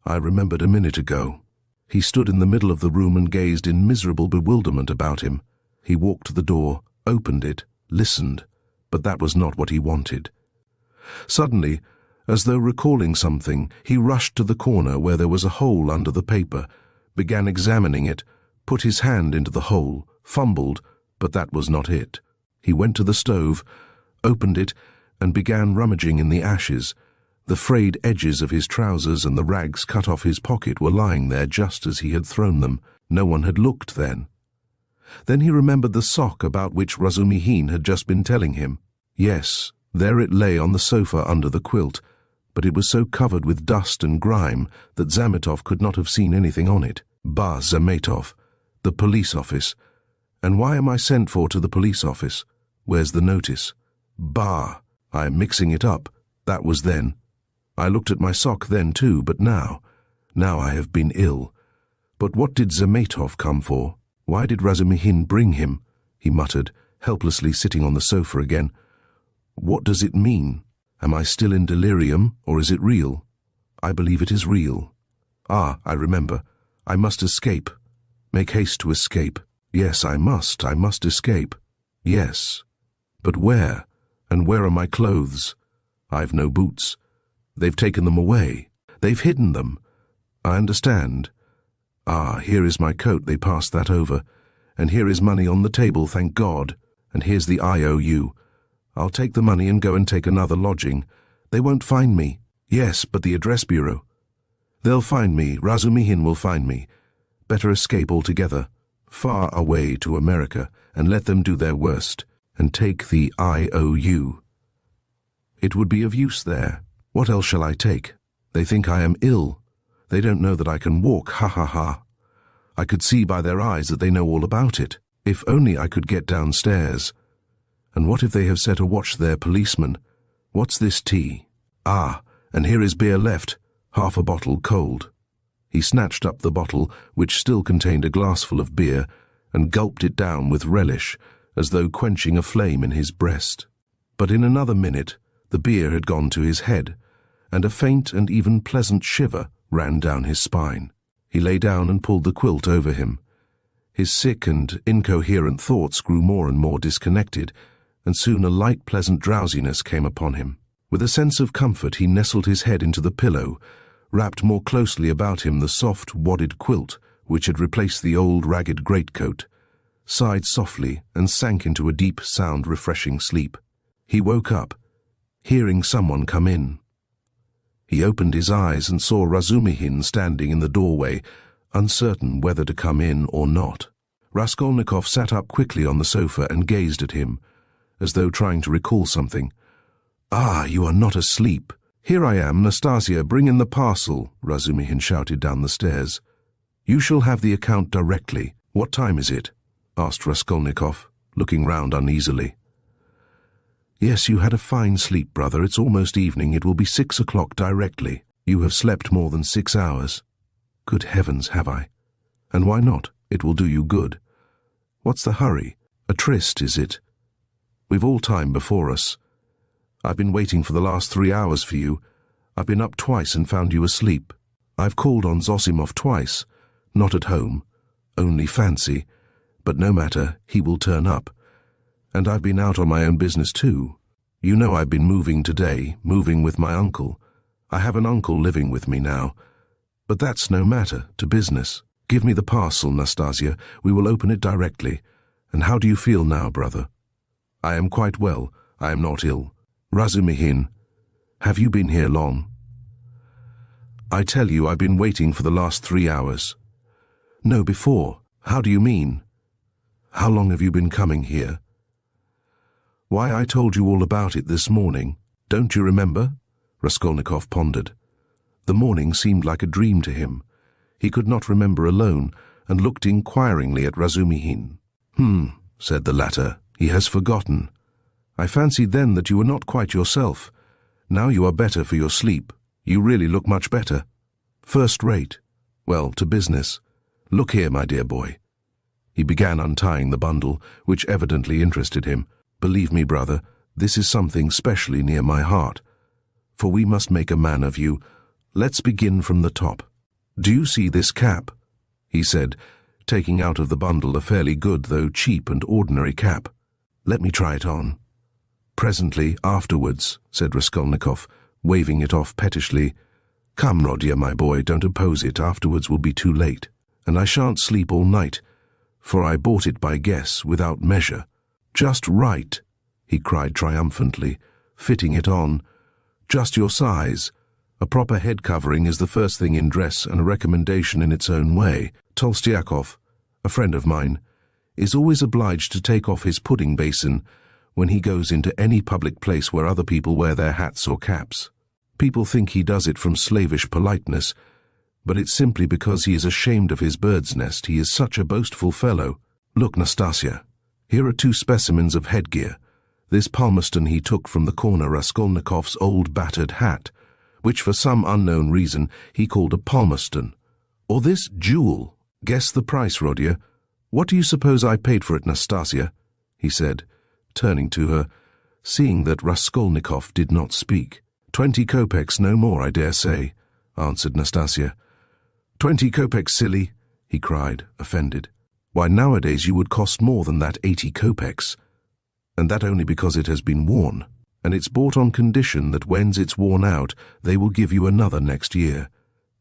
S1: I remembered a minute ago. He stood in the middle of the room and gazed in miserable bewilderment about him. He walked to the door, opened it, listened, but that was not what he wanted. Suddenly, as though recalling something, he rushed to the corner where there was a hole under the paper, began examining it, put his hand into the hole, fumbled, but that was not it. He went to the stove, opened it, and began rummaging in the ashes. The frayed edges of his trousers and the rags cut off his pocket were lying there just as he had thrown them. No one had looked then. Then he remembered the sock about which Razumihin had just been telling him. Yes, there it lay on the sofa under the quilt, but it was so covered with dust and grime that Zametov could not have seen anything on it. Bah, Zametov, the police office. And why am I sent for to the police office? Where's the notice? Bah, I am mixing it up. That was then. I looked at my sock then too, but now I have been ill. But what did Zametov come for? Why did Razumihin bring him? He muttered, helplessly sitting on the sofa again. What does it mean? Am I still in delirium, or is it real? I believe it is real. Ah, I remember. I must escape. Make haste to escape. Yes, I must escape. Yes. But where? And where are my clothes? I've no boots. They've taken them away. They've hidden them. I understand. Ah, here is my coat, they passed that over. And here is money on the table, thank God. And here's the IOU. I'll take the money and go and take another lodging. They won't find me. Yes, but the address bureau. They'll find me. Razumihin will find me. Better escape altogether. Far away to America, and let them do their worst, and take the IOU. It would be of use there. What else shall I take? They think I am ill. They don't know that I can walk, ha ha ha. I could see by their eyes that they know all about it. If only I could get downstairs. And what if they have set a watch there, policeman? What's this tea? Ah, and here is beer left, half a bottle cold. He snatched up the bottle, which still contained a glassful of beer, and gulped it down with relish, as though quenching a flame in his breast. But in another minute, the beer had gone to his head, and a faint and even pleasant shiver ran down his spine. He lay down and pulled the quilt over him. His sick and incoherent thoughts grew more and more disconnected, and soon a light, pleasant drowsiness came upon him. With a sense of comfort, he nestled his head into the pillow, wrapped more closely about him the soft, wadded quilt which had replaced the old, ragged greatcoat, sighed softly, and sank into a deep, sound, refreshing sleep. He woke up, hearing someone come in. He opened his eyes and saw Razumihin standing in the doorway, uncertain whether to come in or not. Raskolnikov sat up quickly on the sofa and gazed at him, as though trying to recall something. "Ah, you are not asleep. Here I am, Nastasia, bring in the parcel," Razumihin shouted down the stairs. "You shall have the account directly. What time is it?" asked Raskolnikov, looking round uneasily. "Yes, you had a fine sleep, brother. It's almost evening. It will be 6 o'clock directly. You have slept more than 6 hours. Good heavens, have I? And why not? It will do you good. What's the hurry? A tryst, is it? We've all time before us. I've been waiting for the last 3 hours for you. I've been up twice and found you asleep. I've called on Zosimov twice, not at home, only fancy, but no matter, he will turn up. And I've been out on my own business too. You know I've been moving today, moving with my uncle. I have an uncle living with me now. But that's no matter, to business. Give me the parcel, Nastasia. We will open it directly. And how do you feel now, brother? I am quite well. I am not ill. Razumihin, have you been here long? I tell you, I've been waiting for the last 3 hours. No, before. How do you mean? How long have you been coming here? Why, I told you all about it this morning. Don't you remember? Raskolnikov pondered. The morning seemed like a dream to him. He could not remember alone, and looked inquiringly at Razumihin. Said the latter. He has forgotten. I fancied then that you were not quite yourself. Now you are better for your sleep. You really look much better. First rate. Well, to business. Look here, my dear boy. He began untying the bundle, which evidently interested him. Believe me, brother, this is something specially near my heart. For we must make a man of you. Let's begin from the top. Do you see this cap? He said, taking out of the bundle a fairly good, though cheap and ordinary cap. Let me try it on. Presently, afterwards, said Raskolnikov, waving it off pettishly. Come, Rodya, my boy, don't oppose it. Afterwards will be too late. And I shan't sleep all night, for I bought it by guess, without measure. Just right, he cried triumphantly, fitting it on. Just your size. A proper head covering is the first thing in dress and a recommendation in its own way. Tolstyakov, a friend of mine, is always obliged to take off his pudding basin when he goes into any public place where other people wear their hats or caps. People think he does it from slavish politeness, but it's simply because he is ashamed of his bird's nest. He is such a boastful fellow. Look, Nastasia, here are 2 specimens of headgear. This Palmerston he took from the corner Raskolnikov's old battered hat, which for some unknown reason he called a Palmerston. Or this jewel. Guess the price, Rodya. What do you suppose I paid for it, Nastasia? He said, turning to her, seeing that Raskolnikov did not speak. 20 kopecks, no more, I dare say, answered Nastasia. 20 kopecks, silly, he cried, offended. Why, nowadays you would cost more than that 80 kopecks. And that only because it has been worn. And it's bought on condition that when it's worn out, they will give you another next year.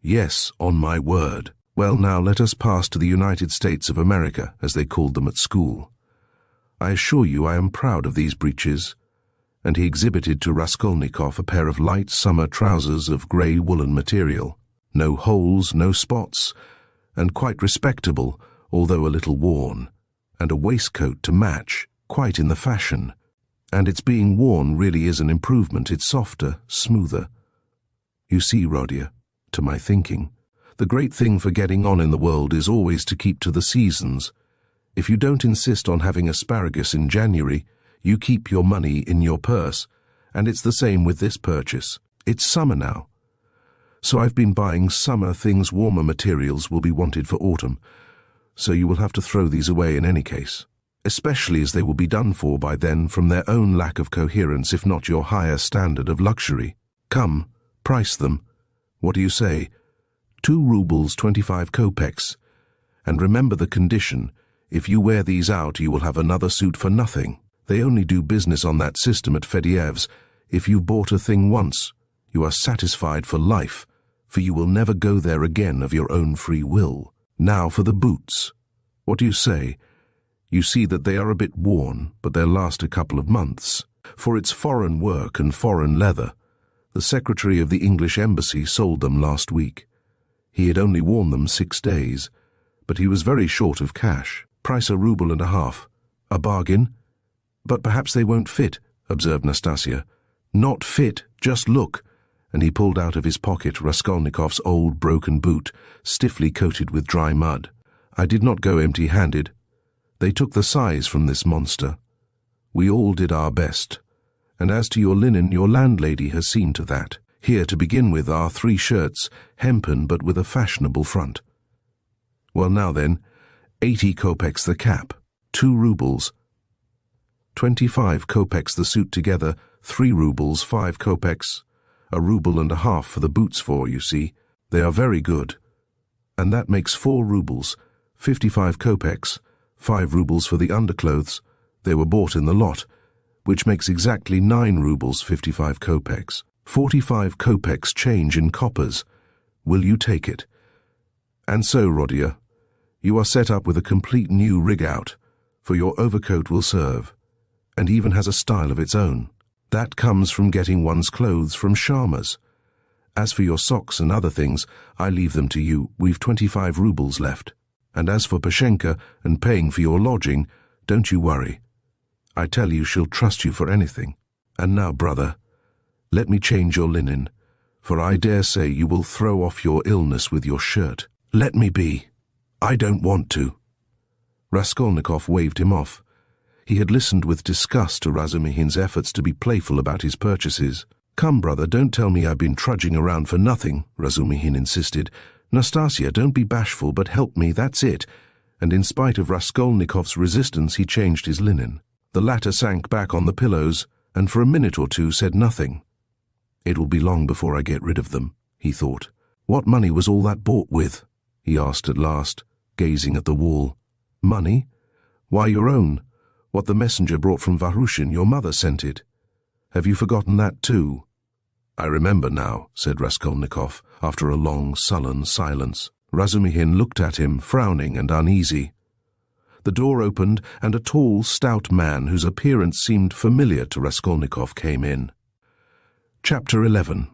S1: Yes, on my word. Well, now let us pass to the United States of America, as they called them at school. I assure you I am proud of these breeches. And he exhibited to Raskolnikov a pair of light summer trousers of grey woolen material. No holes, no spots, and quite respectable, although a little worn. And a waistcoat to match, quite in the fashion. And its being worn really is an improvement. It's softer, smoother. You see, Rodya, to my thinking, the great thing for getting on in the world is always to keep to the seasons. If you don't insist on having asparagus in January, you keep your money in your purse, and it's the same with this purchase. It's summer now. So I've been buying summer things. Warmer materials will be wanted for autumn, so you will have to throw these away in any case, especially as they will be done for by then from their own lack of coherence, if not your higher standard of luxury. Come, price them. What do you say? 2 rubles 25 kopecks. And remember the condition. If you wear these out, you will have another suit for nothing. They only do business on that system at Fediev's. If you've bought a thing once, you are satisfied for life, for you will never go there again of your own free will. Now for the boots. What do you say? You see that they are a bit worn, but they'll last a couple of months. For it's foreign work and foreign leather. The secretary of the English embassy sold them last week. He had only worn them 6 days, but he was very short of cash. Price 1.5 rubles. A bargain? But perhaps they won't fit, observed Nastasia. Not fit, just look. And he pulled out of his pocket Raskolnikov's old broken boot, stiffly coated with dry mud. I did not go empty-handed. They took the size from this monster. We all did our best. And as to your linen, your landlady has seen to that. Here, to begin with, are 3 shirts, hempen but with a fashionable front. Well, now then, 80 kopecks the cap, 2 rubles. 25 kopecks the suit together, 3 rubles, 5 kopecks. 1.5 rubles for the boots you see. They are very good. And that makes 4 rubles, 55 kopecks, 5 rubles for the underclothes. They were bought in the lot, which makes exactly 9 rubles 55 kopecks. 45 kopecks change in coppers. Will you take it? And so, Rodion, you are set up with a complete new rig-out, for your overcoat will serve, and even has a style of its own. That comes from getting one's clothes from Sharma's. As for your socks and other things, I leave them to you. We've 25 rubles left. And as for Pashenka and paying for your lodging, don't you worry. I tell you, she'll trust you for anything. And now, brother, let me change your linen, for I dare say you will throw off your illness with your shirt. Let me be. I don't want to. Raskolnikov waved him off. He had listened with disgust to Razumihin's efforts to be playful about his purchases. Come, brother, don't tell me I've been trudging around for nothing, Razumihin insisted. Nastasia, don't be bashful, but help me, that's it. And in spite of Raskolnikov's resistance, he changed his linen. The latter sank back on the pillows, and for a minute or two said nothing. It will be long before I get rid of them, he thought. What money was all that bought with? He asked at last, gazing at the wall. Money? Why, your own. What the messenger brought from Varushin, your mother sent it. Have you forgotten that too? I remember now, said Raskolnikov, after a long, sullen silence. Razumihin looked at him, frowning and uneasy. The door opened, and a tall, stout man whose appearance seemed familiar to Raskolnikov came in. Chapter 11.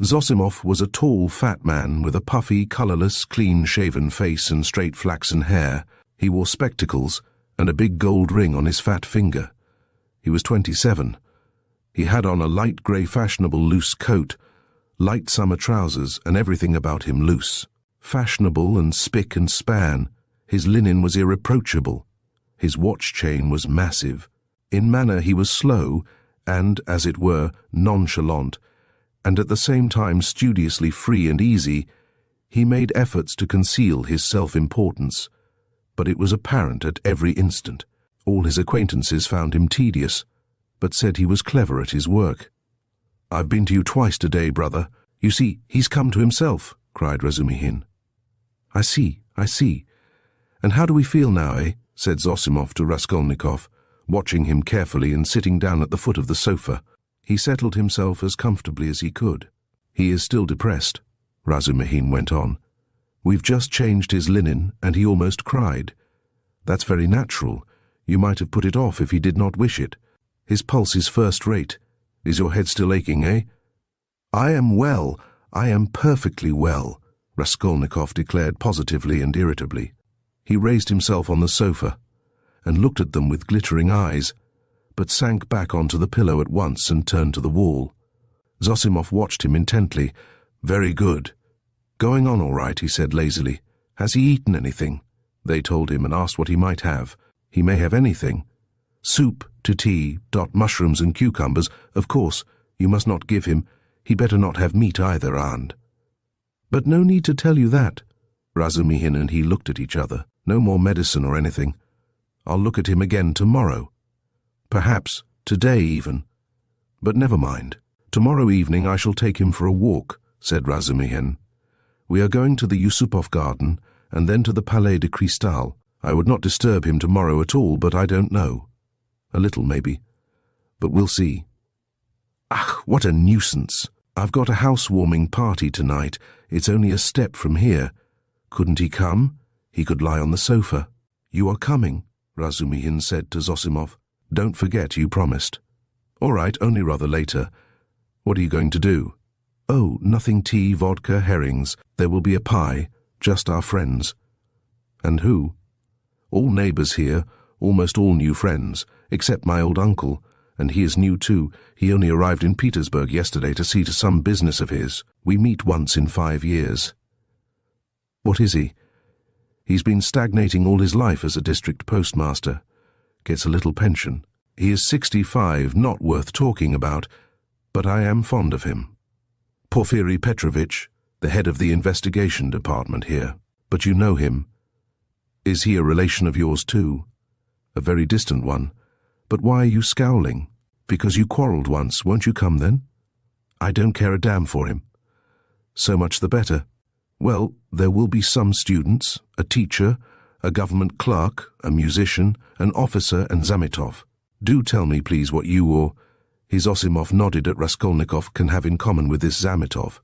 S1: Zosimov was a tall, fat man with a puffy, colourless, clean-shaven face and straight flaxen hair. He wore spectacles and a big gold ring on his fat finger. He was 27. He had on a light grey fashionable loose coat, light summer trousers, and everything about him loose. Fashionable and spick and span, his linen was irreproachable. His watch chain was massive. In manner he was slow and, as it were, nonchalant, and at the same time studiously free and easy. He made efforts to conceal his self-importance, but it was apparent at every instant. All his acquaintances found him tedious, but said he was clever at his work. I've been to you twice today, brother. You see, he's come to himself, cried Razumihin. I see. And how do we feel now, eh? Said Zosimov to Raskolnikov, watching him carefully and sitting down at the foot of the sofa. He settled himself as comfortably as he could. He is still depressed, Razumihin went on. We've just changed his linen, and he almost cried. That's very natural. You might have put it off if he did not wish it. His pulse is first rate. Is your head still aching, eh? I am well. I am perfectly well, Raskolnikov declared positively and irritably. He raised himself on the sofa and looked at them with glittering eyes, but sank back onto the pillow at once and turned to the wall. Zosimov watched him intently. Very good. Going on all right, he said lazily. Has he eaten anything? They told him and asked what he might have. He may have anything. Soup to tea, mushrooms and cucumbers. Of course, you must not give him. He'd better not have meat either, Aunt. But no need to tell you that. Razumihin and he looked at each other. No more medicine or anything. I'll look at him again tomorrow. Perhaps today even. But never mind. Tomorrow evening I shall take him for a walk, said Razumihin. We are going to the Yusupov garden and then to the Palais de Cristal. I would not disturb him tomorrow at all, but I don't know. A little, maybe. But we'll see. Ach, what a nuisance. I've got a housewarming party tonight. It's only a step from here. Couldn't he come? He could lie on the sofa. You are coming, Razumihin said to Zosimov. Don't forget you promised. All right, only rather later. What are you going to do? Oh, nothing, tea, vodka, herrings. There will be a pie, just our friends. And who? All neighbours here, almost all new friends, except my old uncle, and he is new too. He only arrived in Petersburg yesterday to see to some business of his. We meet once in 5 years. What is he? He's been stagnating all his life as a district postmaster. Gets a little pension. He is 65, not worth talking about, but I am fond of him. Porfiry Petrovitch, the head of the investigation department here. But you know him. Is he a relation of yours too? A very distant one. But why are you scowling? Because you quarrelled once. Won't you come then? I don't care a damn for him. So much the better. Well, there will be some students, a teacher, a government clerk, a musician, an officer, and Zametov. Do tell me, please, what you or—" Zosimov nodded at Raskolnikov, "can have in common with this Zametov."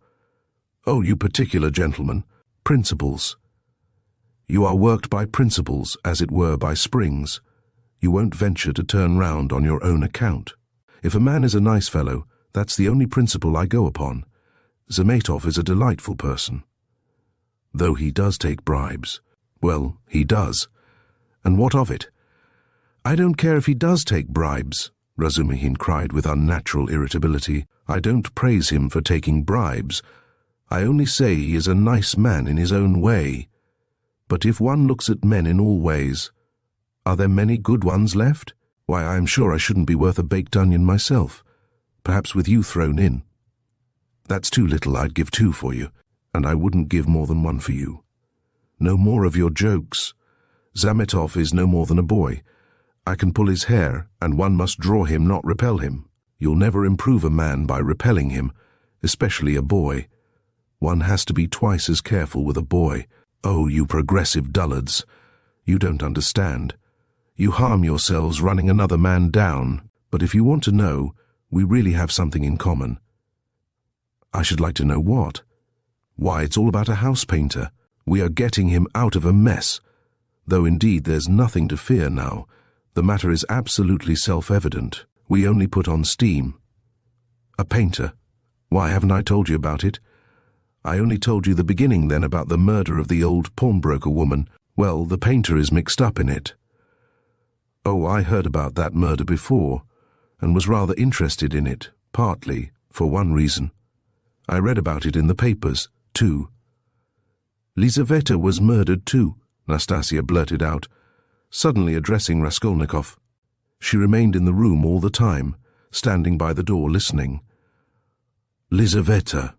S1: "Oh, you particular gentleman. Principles. You are worked by principles, as it were by springs. You won't venture to turn round on your own account. If a man is a nice fellow, that's the only principle I go upon. Zametov is a delightful person. Though he does take bribes. Well, he does. And what of it?" "I don't care if he does take bribes," Razumihin cried with unnatural irritability. "I don't praise him for taking bribes. I only say he is a nice man in his own way. But if one looks at men in all ways, are there many good ones left? Why, I am sure I shouldn't be worth a baked onion myself, perhaps with you thrown in. That's too little. I'd give 2 for you, and I wouldn't give more than 1 for you. No more of your jokes. Zametov is no more than a boy. I can pull his hair, and one must draw him, not repel him. You'll never improve a man by repelling him, especially a boy. One has to be twice as careful with a boy. Oh, you progressive dullards. You don't understand. You harm yourselves running another man down. But if you want to know, we really have something in common." "I should like to know what." "Why, it's all about a house painter. We are getting him out of a mess. Though indeed there's nothing to fear now. The matter is absolutely self-evident. We only put on steam." "A painter? Why, haven't I told you about it?" "I only told you the beginning then about the murder of the old pawnbroker woman. Well, the painter is mixed up in it." "Oh, I heard about that murder before, and was rather interested in it, partly, for one reason. I read about it in the papers, too." "Lizaveta was murdered too," Nastasia blurted out, suddenly addressing Raskolnikov. She remained in the room all the time, standing by the door listening. "Lizaveta,"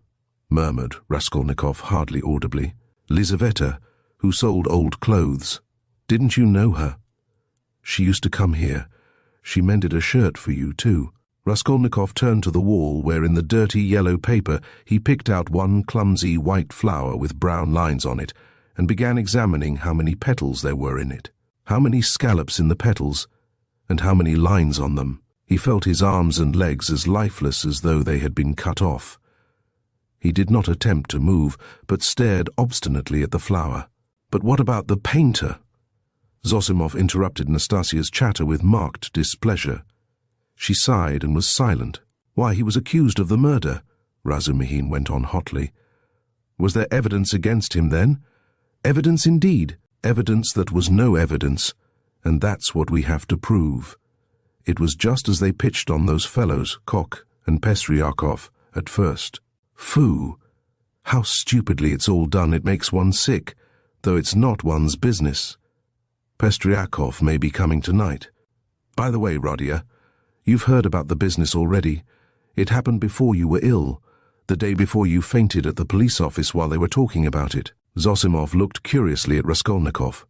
S1: murmured Raskolnikov hardly audibly. "Lizaveta, who sold old clothes. Didn't you know her? She used to come here. She mended a shirt for you, too." Raskolnikov turned to the wall where in the dirty yellow paper he picked out one clumsy white flower with brown lines on it and began examining how many petals there were in it, how many scallops in the petals, and how many lines on them. He felt his arms and legs as lifeless as though they had been cut off. He did not attempt to move, but stared obstinately at the flower. "But what about the painter?" Zosimov interrupted Nastasia's chatter with marked displeasure. She sighed and was silent. "Why, he was accused of the murder," Razumihin went on hotly. "Was there evidence against him then? Evidence indeed, evidence that was no evidence, and that's what we have to prove. It was just as they pitched on those fellows, Koch and Pesriakov, at first. Phoo! How stupidly it's all done. It makes one sick, though it's not one's business. Pesriakov may be coming tonight. By the way, Rodia, you've heard about the business already. It happened before you were ill, the day before you fainted at the police office while they were talking about it." Zosimov looked curiously at Raskolnikov.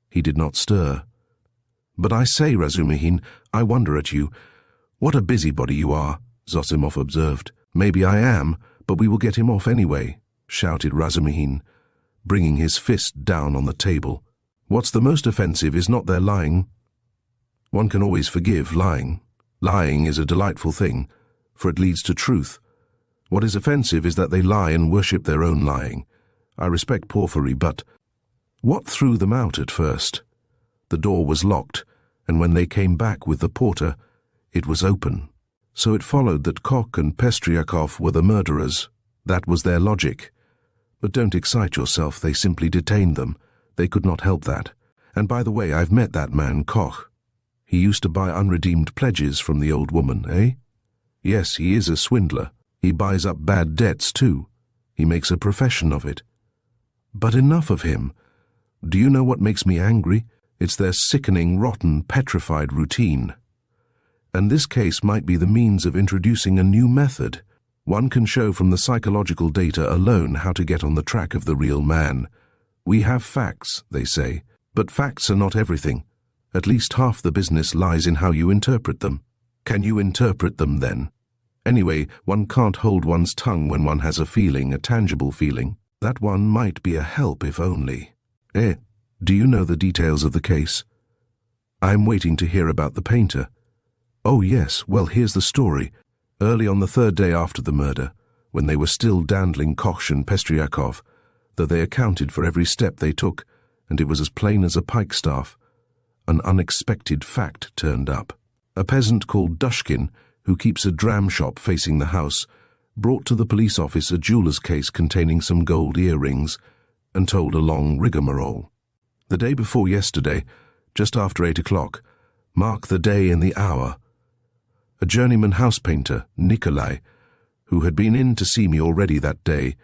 S1: He did not stir. "But I say, Razumihin, I wonder at you. What a busybody you are," Zosimov observed. "Maybe I am, but we will get him off anyway," shouted Razumihin, bringing his fist down on the table. "What's the most offensive is not their lying. One can always forgive lying. Lying is a delightful thing, for it leads to truth. What is offensive is that they lie and worship their own lying. I respect Porfiry, but what threw them out at first? The door was locked, and when they came back with the porter, it was open. So it followed that Koch and Pesriakov were the murderers. That was their logic. But don't excite yourself, they simply detained them. They could not help that. And by the way, I've met that man, Koch. He used to buy unredeemed pledges from the old woman, eh? Yes, he is a swindler. He buys up bad debts, too. He makes a profession of it. But enough of him. Do you know what makes me angry? It's their sickening, rotten, petrified routine. And this case might be the means of introducing a new method. One can show from the psychological data alone how to get on the track of the real man. We have facts, they say, but facts are not everything. At least half the business lies in how you interpret them. Can you interpret them, then? Anyway, one can't hold one's tongue when one has a feeling, a tangible feeling. That one might be a help if only. Do you know the details of the case? I'm waiting to hear about the painter. Oh yes, well here's the story. Early on the third day after the murder, when they were still dandling Koch and Pestriakov, though they accounted for every step they took, and it was as plain as a pikestaff, an unexpected fact turned up. A peasant called Dushkin, who keeps a dram shop facing the house, brought to the police office a jeweller's case containing some gold earrings, and told a long rigmarole. The day before yesterday, just after 8 o'clock, mark the day and the hour, a journeyman house painter, Nikolai, who had been in to see me already that day,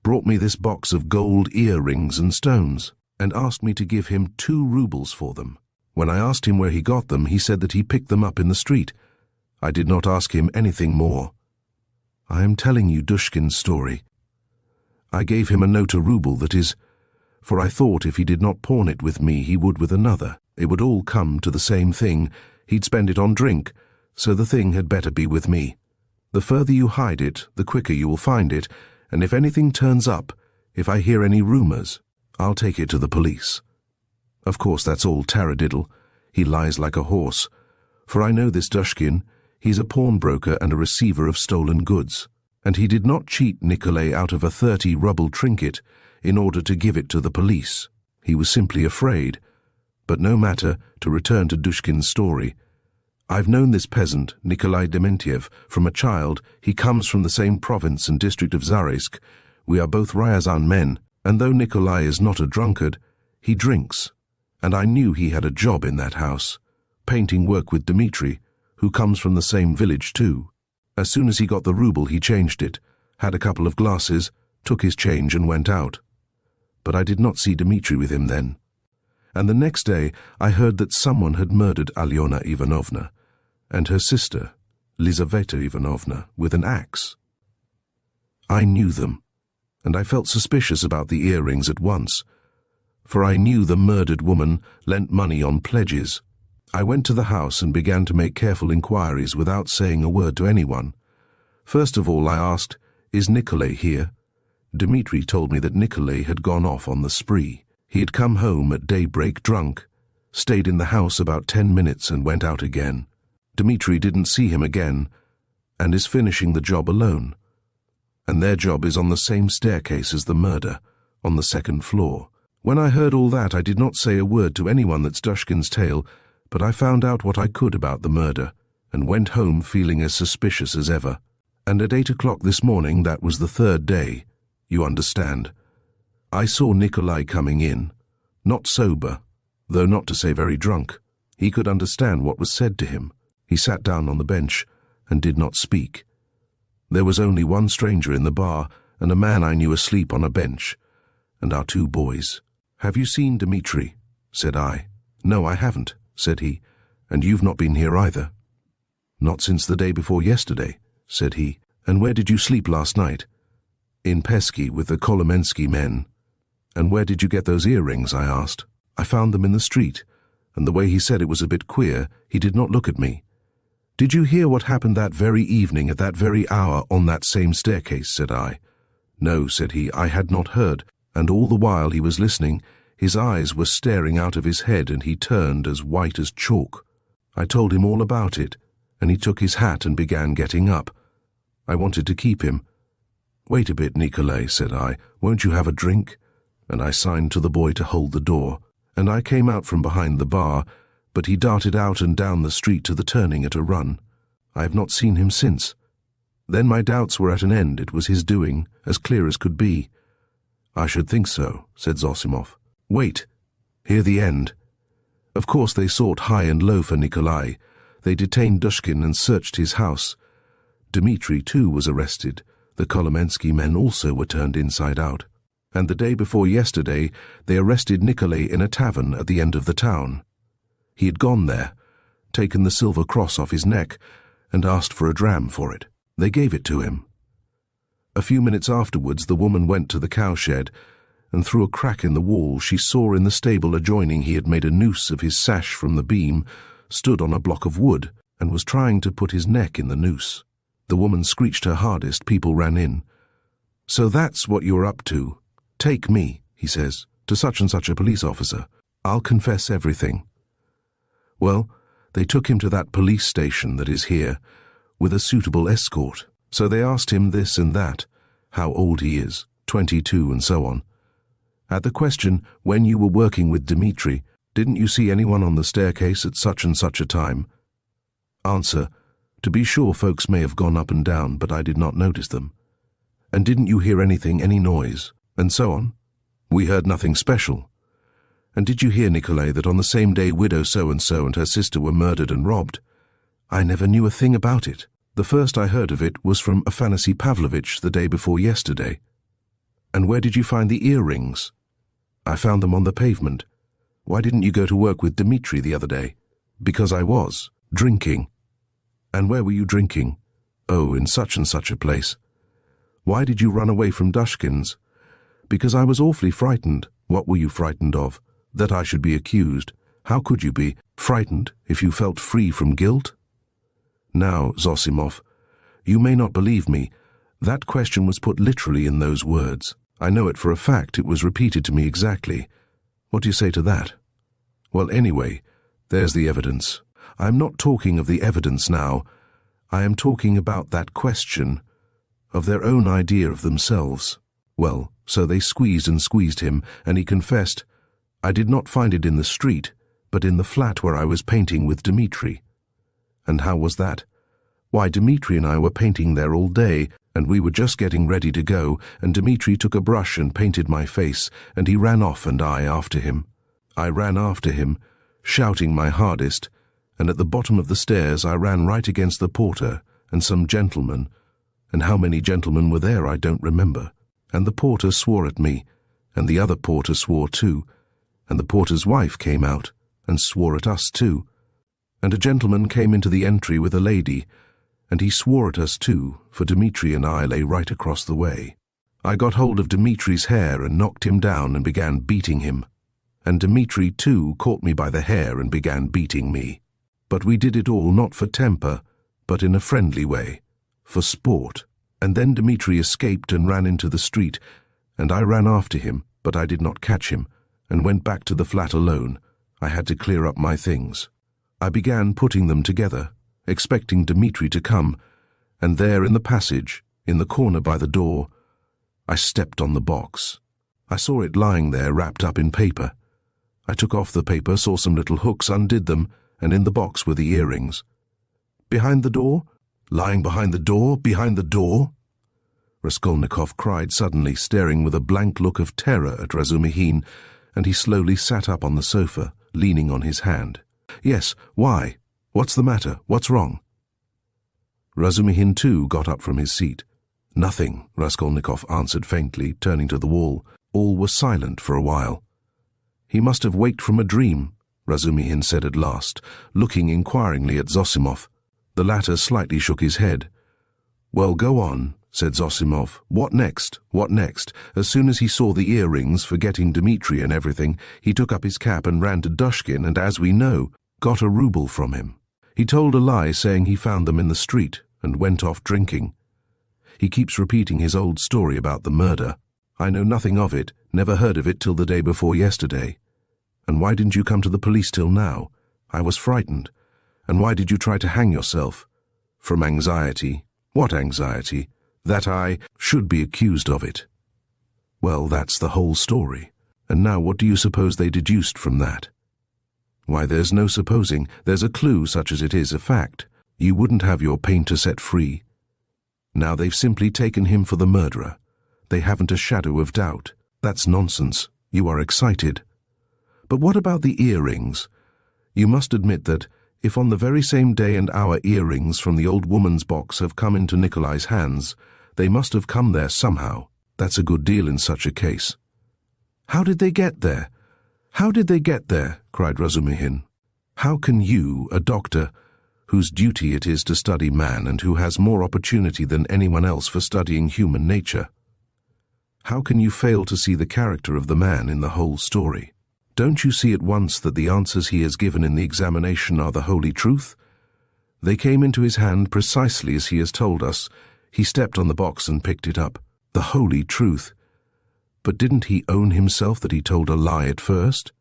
S1: brought me this box of gold earrings and stones, and asked me to give him 2 rubles for them. When I asked him where he got them, he said that he picked them up in the street. I did not ask him anything more. I am telling you Dushkin's story. I gave him a note, a ruble, that is, for I thought if he did not pawn it with me, he would with another. It would all come to the same thing. He'd spend it on drink, so the thing had better be with me. The further you hide it, the quicker you will find it, and if anything turns up, if I hear any rumors, I'll take it to the police. Of course, that's all taradiddle. He lies like a horse. For I know this Dushkin. He's a pawnbroker and a receiver of stolen goods. And he did not cheat Nikolai out of a 30-ruble trinket in order to give it to the police. He was simply afraid. But no matter, to return to Dushkin's story. I've known this peasant, Nikolai Dementiev, from a child. He comes from the same province and district of Zaraysk. We are both Ryazan men, and though Nikolai is not a drunkard, he drinks. And I knew he had a job in that house, painting work with Dmitri, who comes from the same village too. As soon as he got the ruble, he changed it, had a couple of glasses, took his change and went out. But I did not see Dmitri with him then. And the next day I heard that someone had murdered Alyona Ivanovna and her sister, Lizaveta Ivanovna, with an axe. I knew them, and I felt suspicious about the earrings at once, for I knew the murdered woman lent money on pledges. I went to the house and began to make careful inquiries without saying a word to anyone. First of all I asked, "Is Nikolai here?" Dmitri told me that Nikolai had gone off on the spree. He had come home at daybreak drunk, stayed in the house about 10 minutes and went out again. Dmitri didn't see him again, and is finishing the job alone. And their job is on the same staircase as the murder, on the 2nd floor. When I heard all that, I did not say a word to anyone that's Dushkin's tale, but I found out what I could about the murder, and went home feeling as suspicious as ever. And at 8 o'clock this morning, that was the 3rd day, you understand, I saw Nikolai coming in, not sober, though not to say very drunk. He could understand what was said to him. He sat down on the bench and did not speak. There was only one stranger in the bar, and a man I knew asleep on a bench, and our 2 boys. "Have you seen Dmitri?" said I. "No, I haven't," said he. "And you've not been here either?" "Not since the day before yesterday," said he. "And where did you sleep last night?" "In Pesky with the Kolomensky men." "And where did you get those earrings?" I asked. "I found them in the street, and the way he said it was a bit queer, he did not look at me." "Did you hear what happened that very evening at that very hour on that same staircase?" said I. "No," said he, "I had not heard," and all the while he was listening, his eyes were staring out of his head and he turned as white as chalk. I told him all about it, and he took his hat and began getting up. I wanted to keep him. "Wait a bit, Nikolai," said I. "Won't you have a drink?" And I signed to the boy to hold the door, and I came out from behind the bar, but he darted out and down the street to the turning at a run. I have not seen him since. Then my doubts were at an end. It was his doing, as clear as could be. "I should think so," said Zosimov. "Wait. Hear the end. Of course they sought high and low for Nikolai. They detained Dushkin and searched his house. Dmitri, too, was arrested. The Kolomensky men also were turned inside out. And the day before yesterday, they arrested Nikolai in a tavern at the end of the town. He had gone there, taken the silver cross off his neck, and asked for a dram for it. They gave it to him. A few minutes afterwards, the woman went to the cowshed, and through a crack in the wall she saw in the stable adjoining he had made a noose of his sash from the beam, stood on a block of wood, and was trying to put his neck in the noose. The woman screeched her hardest. People ran in. "So that's what you're up to. Take me," he says, to such and such a police officer. "I'll confess everything." Well, they took him to that police station that is here, with a suitable escort. So they asked him this and that, how old he is, 22 and so on. At the question, when you were working with Dmitri, didn't you see anyone on the staircase at such and such a time? Answer, to be sure folks may have gone up and down, but I did not notice them. And didn't you hear anything, any noise? And so on. We heard nothing special. And did you hear, Nikolay, that on the same day widow so-and-so and her sister were murdered and robbed? I never knew a thing about it. The first I heard of it was from Afanasy Pavlovitch the day before yesterday. And where did you find the earrings? I found them on the pavement. Why didn't you go to work with Dmitri the other day? Because I was drinking. And where were you drinking? Oh, in such and such a place. Why did you run away from Dushkin's? Because I was awfully frightened. What were you frightened of? That I should be accused. How could you be frightened if you felt free from guilt? Now, Zosimov, you may not believe me. That question was put literally in those words. I know it for a fact. It was repeated to me exactly. What do you say to that? Well, anyway, there's the evidence. I'm not talking of the evidence now. I am talking about that question, of their own idea of themselves. Well, so they squeezed and squeezed him, and he confessed, I did not find it in the street, but in the flat where I was painting with Dmitri. And how was that? Why, Dmitri and I were painting there all day, and we were just getting ready to go, and Dmitri took a brush and painted my face, and he ran off and I after him. I ran after him, shouting my hardest, and at the bottom of the stairs I ran right against the porter and some gentlemen, and how many gentlemen were there I don't remember. And the porter swore at me, and the other porter swore too, and the porter's wife came out and swore at us too. And a gentleman came into the entry with a lady, and he swore at us too, for Dmitri and I lay right across the way. I got hold of Dmitri's hair and knocked him down and began beating him. And Dmitri too caught me by the hair and began beating me. But we did it all not for temper, but in a friendly way, for sport. And then Dmitri escaped and ran into the street, and I ran after him, but I did not catch him, and went back to the flat alone. I had to clear up my things. I began putting them together, expecting Dmitri to come, and there in the passage, in the corner by the door, I stepped on the box. I saw it lying there wrapped up in paper. I took off the paper, saw some little hooks, undid them, and in the box were the earrings. Behind the door? Lying behind the door? Behind the door? Raskolnikov cried suddenly, staring with a blank look of terror at Razumihin, and he slowly sat up on the sofa, leaning on his hand. Yes, why? What's the matter? What's wrong? Razumihin too got up from his seat. Nothing, Raskolnikov answered faintly, turning to the wall. All was silent for a while. He must have waked from a dream, Razumihin said at last, looking inquiringly at Zosimov. The latter slightly shook his head. Well, go on, said Zosimov. What next? What next? As soon as he saw the earrings, forgetting Dmitri and everything, he took up his cap and ran to Dushkin and, as we know, got a rouble from him. He told a lie saying he found them in the street and went off drinking. He keeps repeating his old story about the murder. I know nothing of it, never heard of it till the day before yesterday. And why didn't you come to the police till now? I was frightened. And why did you try to hang yourself? From anxiety. What anxiety? That I should be accused of it. Well, that's the whole story. And now what do you suppose they deduced from that? Why, there's no supposing. There's a clue, such as it is, a fact. You wouldn't have your painter set free. Now they've simply taken him for the murderer. They haven't a shadow of doubt. That's nonsense. You are excited. But what about the earrings? You must admit that, if on the very same day and hour earrings from the old woman's box have come into Nikolay's hands, they must have come there somehow. That's a good deal in such a case. How did they get there? How did they get there? Cried Razumihin. How can you, a doctor, whose duty it is to study man and who has more opportunity than anyone else for studying human nature, how can you fail to see the character of the man in the whole story? Don't you see at once that the answers he has given in the examination are the holy truth? They came into his hand precisely as he has told us. He stepped on the box and picked it up. The holy truth. But didn't he own himself that he told a lie at first?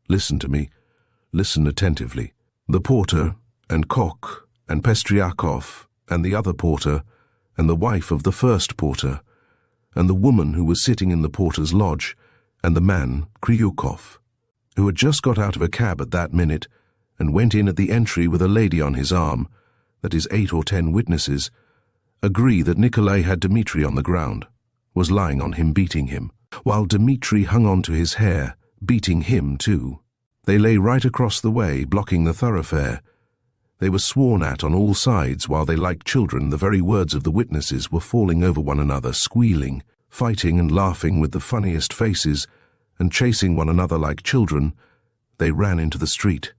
S1: Listen to me. Listen attentively. The porter, and Koch, and Pestriakov, and the other porter, and the wife of the first porter, and the woman who was sitting in the porter's lodge, and the man, Kryukov, who had just got out of a cab at that minute, and went in at the entry with a lady on his arm, that is 8 or 10 witnesses, agree that Nikolai had Dmitri on the ground, was lying on him beating him, while Dmitri hung on to his hair, beating him too. They lay right across the way, blocking the thoroughfare. They were sworn at on all sides, while they, like children, the very words of the witnesses were falling over one another, squealing, fighting and laughing with the funniest faces, and chasing one another like children. They ran into the street.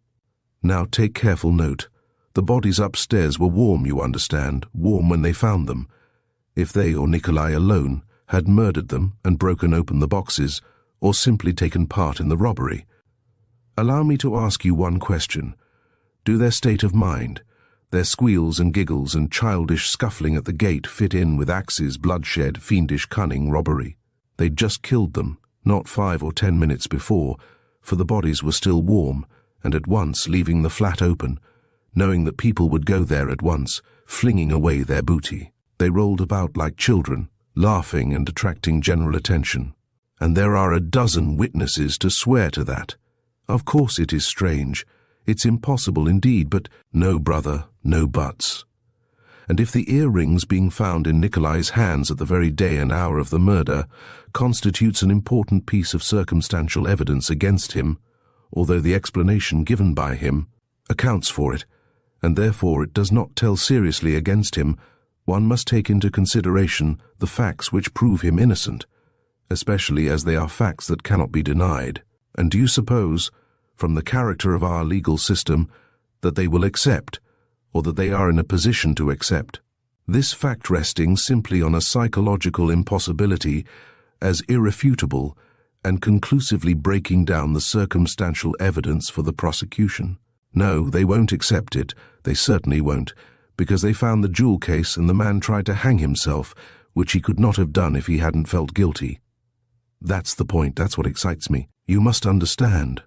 S1: Now take careful note. The bodies upstairs were warm, you understand, warm when they found them. If they, or Nikolai alone, had murdered them and broken open the boxes, or simply taken part in the robbery. Allow me to ask you one question. Do their state of mind, their squeals and giggles and childish scuffling at the gate fit in with axes, bloodshed, fiendish cunning, robbery? They'd just killed them, not 5 or 10 minutes before, for the bodies were still warm, and at once leaving the flat open, knowing that people would go there at once, flinging away their booty. They rolled about like children, laughing and attracting general attention. And there are a dozen witnesses to swear to that. Of course it is strange. It's impossible indeed, but no, brother, no buts. And if the earrings being found in Nikolai's hands at the very day and hour of the murder constitutes an important piece of circumstantial evidence against him, although the explanation given by him accounts for it, and therefore it does not tell seriously against him, one must take into consideration the facts which prove him innocent, especially as they are facts that cannot be denied. And do you suppose, from the character of our legal system, that they will accept, or that they are in a position to accept, this fact resting simply on a psychological impossibility as irrefutable and conclusively breaking down the circumstantial evidence for the prosecution? No, they won't accept it, they certainly won't, because they found the jewel case and the man tried to hang himself, which he could not have done if he hadn't felt guilty. That's the point, that's what excites me. You must understand.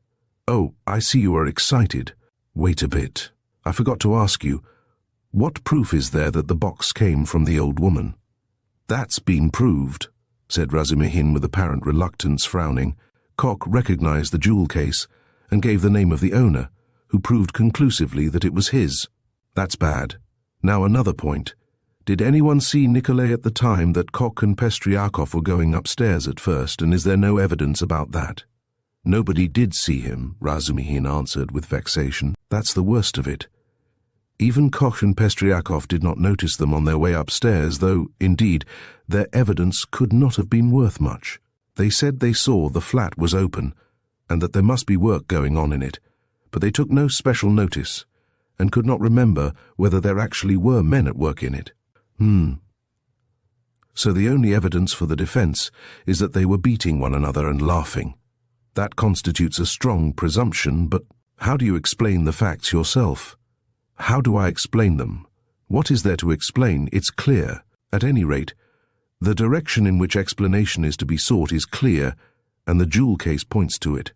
S1: Oh, I see you are excited. Wait a bit. I forgot to ask you, what proof is there that the box came from the old woman? That's been proved, said Razumihin with apparent reluctance, frowning. Koch recognized the jewel case and gave the name of the owner, who proved conclusively that it was his. That's bad. Now another point. Did anyone see Nikolai at the time that Koch and Pestriakov were going upstairs at first, and is there no evidence about that? Nobody did see him, Razumihin answered with vexation. That's the worst of it. Even Koch and Pestriakov did not notice them on their way upstairs, though, indeed, their evidence could not have been worth much. They said they saw the flat was open, and that there must be work going on in it, but they took no special notice, and could not remember whether there actually were men at work in it. So the only evidence for the defense is that they were beating one another and laughing. That constitutes a strong presumption, but how do you explain the facts yourself? How do I explain them? What is there to explain? It's clear. At any rate, the direction in which explanation is to be sought is clear, and the jewel case points to it.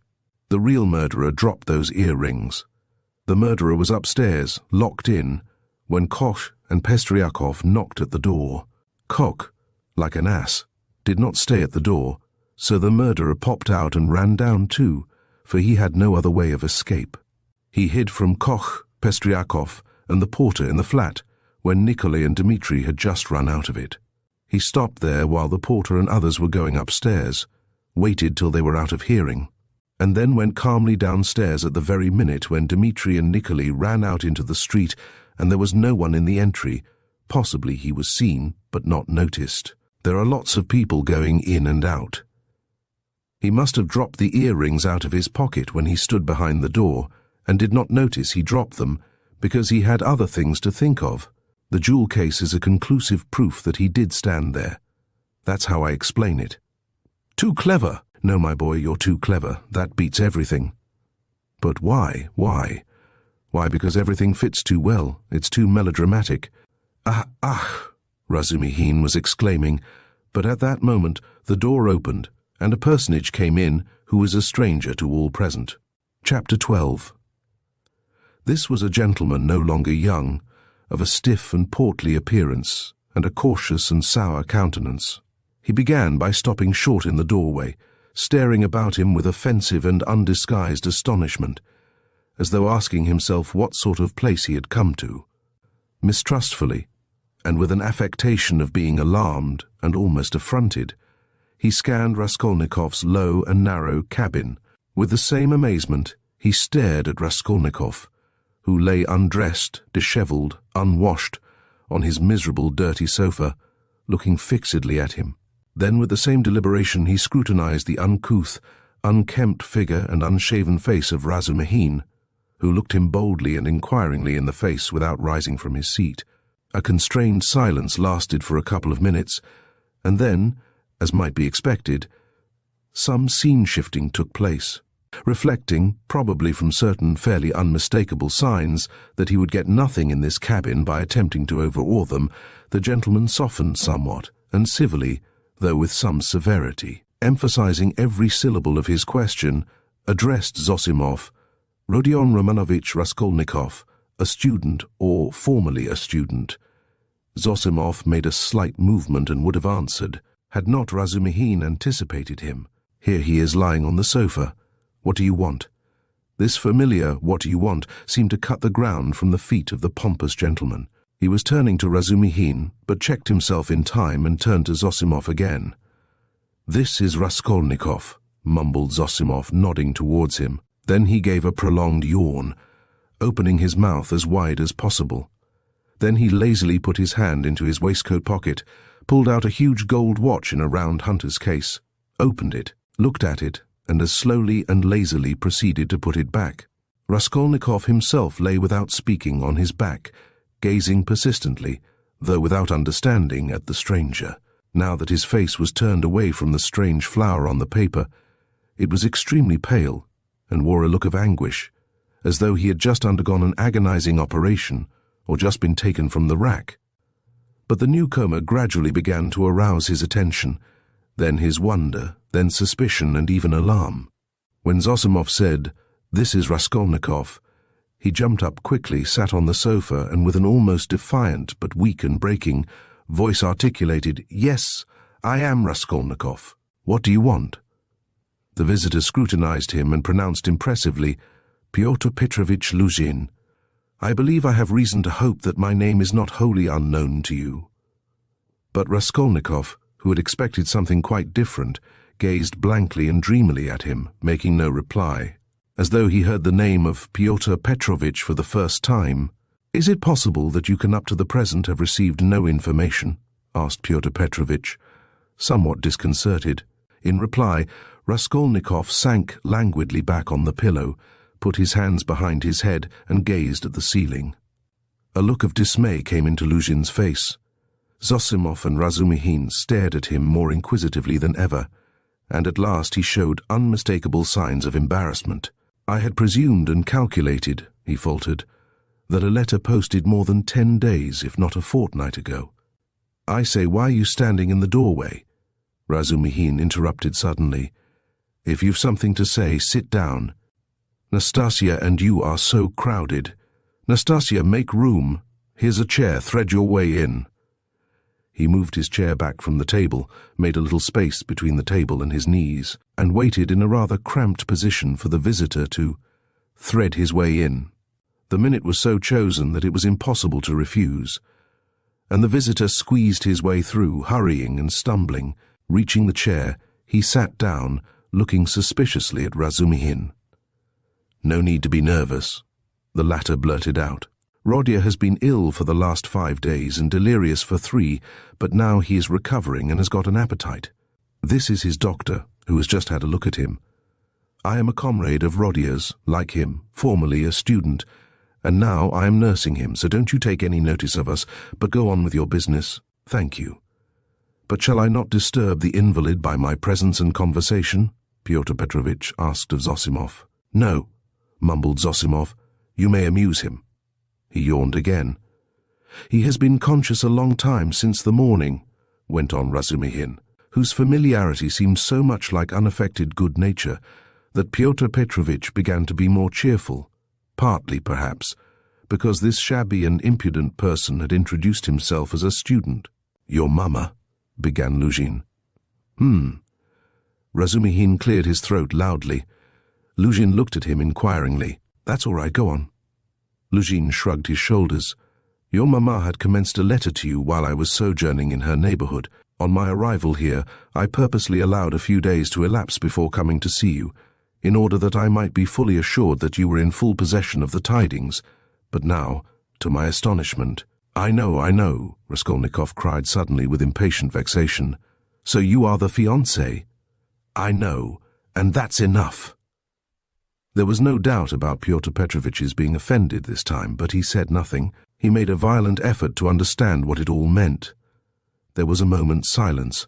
S1: The real murderer dropped those earrings. The murderer was upstairs, locked in, when Koch and Pestriakov knocked at the door. Koch, like an ass, did not stay at the door, so the murderer popped out and ran down too, for he had no other way of escape. He hid from Koch, Pestriakov, and the porter in the flat, when Nikolai and Dmitri had just run out of it. He stopped there while the porter and others were going upstairs, waited till they were out of hearing, and then went calmly downstairs at the very minute when Dmitri and Nikolai ran out into the street and there was no one in the entry. Possibly he was seen, but not noticed. There are lots of people going in and out. He must have dropped the earrings out of his pocket when he stood behind the door, and did not notice he dropped them, because he had other things to think of. The jewel case is a conclusive proof that he did stand there. That's how I explain it. Too clever! No, my boy, you're too clever. That beats everything. But why? Why? Why, because everything fits too well. It's too melodramatic. Ah, Razumihin was exclaiming, but at that moment the door opened, and a personage came in who was a stranger to all present. Chapter 12. This was a gentleman no longer young, of a stiff and portly appearance, and a cautious and sour countenance. He began by stopping short in the doorway, staring about him with offensive and undisguised astonishment, as though asking himself what sort of place he had come to. Mistrustfully, and with an affectation of being alarmed and almost affronted, he scanned Raskolnikov's low and narrow cabin. With the same amazement, he stared at Raskolnikov, who lay undressed, dishevelled, unwashed, on his miserable, dirty sofa, looking fixedly at him. Then with the same deliberation he scrutinized the uncouth, unkempt figure and unshaven face of Razumihin, who looked him boldly and inquiringly in the face without rising from his seat. A constrained silence lasted for a couple of minutes, and then, as might be expected, some scene-shifting took place. Reflecting, probably from certain fairly unmistakable signs, that he would get nothing in this cabin by attempting to overawe them, the gentleman softened somewhat, and civilly, though with some severity, emphasizing every syllable of his question, addressed Zosimov, Rodion Romanovitch Raskolnikov, a student, or formerly a student. Zosimov made a slight movement and would have answered, had not Razumihin anticipated him. Here he is lying on the sofa. What do you want? This familiar "what do you want" seemed to cut the ground from the feet of the pompous gentleman. He was turning to Razumihin, but checked himself in time and turned to Zosimov again. "This is Raskolnikov," mumbled Zosimov, nodding towards him. Then he gave a prolonged yawn, opening his mouth as wide as possible. Then he lazily put his hand into his waistcoat pocket, pulled out a huge gold watch in a round hunter's case, opened it, looked at it, and as slowly and lazily proceeded to put it back. Raskolnikov himself lay without speaking on his back, gazing persistently, though without understanding, at the stranger. Now that his face was turned away from the strange flower on the paper, it was extremely pale, and wore a look of anguish, as though he had just undergone an agonizing operation, or just been taken from the rack. But the newcomer gradually began to arouse his attention, then his wonder, then suspicion and even alarm. When Zosimov said, "This is Raskolnikov," he jumped up quickly, sat on the sofa, and with an almost defiant but weak and breaking voice articulated, "Yes, I am Raskolnikov. What do you want?" The visitor scrutinized him and pronounced impressively, "Pyotr Petrovitch Lujin. I believe I have reason to hope that my name is not wholly unknown to you." But Raskolnikov, who had expected something quite different, gazed blankly and dreamily at him, making no reply, as though he heard the name of Pyotr Petrovitch for the first time. "Is it possible that you can up to the present have received no information?" asked Pyotr Petrovitch, somewhat disconcerted. In reply, Raskolnikov sank languidly back on the pillow, put his hands behind his head, and gazed at the ceiling. A look of dismay came into Lujin's face. Zosimov and Razumihin stared at him more inquisitively than ever, and at last he showed unmistakable signs of embarrassment. "I had presumed and calculated," he faltered, "that a letter posted more than 10 days, if not a fortnight ago." "I say, why are you standing in the doorway?" Razumihin interrupted suddenly. "If you've something to say, sit down. Nastasia and you are so crowded. Nastasia, make room. Here's a chair, thread your way in." He moved his chair back from the table, made a little space between the table and his knees, and waited in a rather cramped position for the visitor to thread his way in. The minute was so chosen that it was impossible to refuse, and the visitor squeezed his way through, hurrying and stumbling. Reaching the chair, he sat down, looking suspiciously at Razumihin. "No need to be nervous," the latter blurted out. "Rodya has been ill for the last 5 days and delirious for 3, but now he is recovering and has got an appetite. This is his doctor, who has just had a look at him. I am a comrade of Rodya's, like him, formerly a student, and now I am nursing him, so don't you take any notice of us, but go on with your business. Thank you." "But shall I not disturb the invalid by my presence and conversation?" Pyotr Petrovitch asked of Zosimov. "No," mumbled Zosimov. You may amuse him." He yawned again. "He has been conscious a long time, since the morning," went on Razumihin, whose familiarity seemed so much like unaffected good nature that Pyotr Petrovitch began to be more cheerful, partly, perhaps, because this shabby and impudent person had introduced himself as a student. "Your mamma," began Lujin. Razumihin cleared his throat loudly. Lujin looked at him inquiringly. "That's all right, go on." Lujin shrugged his shoulders. "Your mamma had commenced a letter to you while I was sojourning in her neighborhood. On my arrival here, I purposely allowed a few days to elapse before coming to see you, in order that I might be fully assured that you were in full possession of the tidings. But now, to my astonishment—" I know, Raskolnikov cried suddenly with impatient vexation. "So you are the fiancé?" "I know, and that's enough." There was no doubt about Pyotr Petrovitch's being offended this time, but he said nothing. He made a violent effort to understand what it all meant. There was a moment's silence.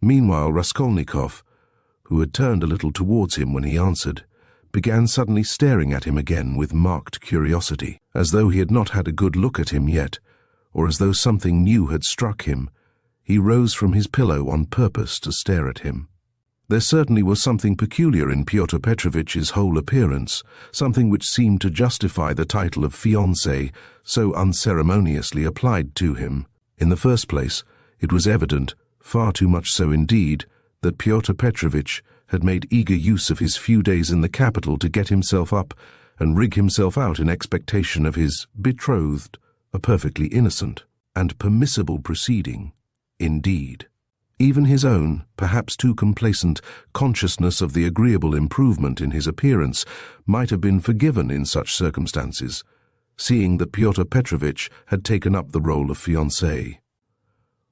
S1: Meanwhile, Raskolnikov, who had turned a little towards him when he answered, began suddenly staring at him again with marked curiosity, as though he had not had a good look at him yet, or as though something new had struck him. He rose from his pillow on purpose to stare at him. There certainly was something peculiar in Pyotr Petrovitch's whole appearance, something which seemed to justify the title of fiancé so unceremoniously applied to him. In the first place, it was evident, far too much so indeed, that Pyotr Petrovitch had made eager use of his few days in the capital to get himself up and rig himself out in expectation of his betrothed, a perfectly innocent and permissible proceeding, indeed. Even his own, perhaps too complacent, consciousness of the agreeable improvement in his appearance might have been forgiven in such circumstances, seeing that Pyotr Petrovitch had taken up the role of fiancé.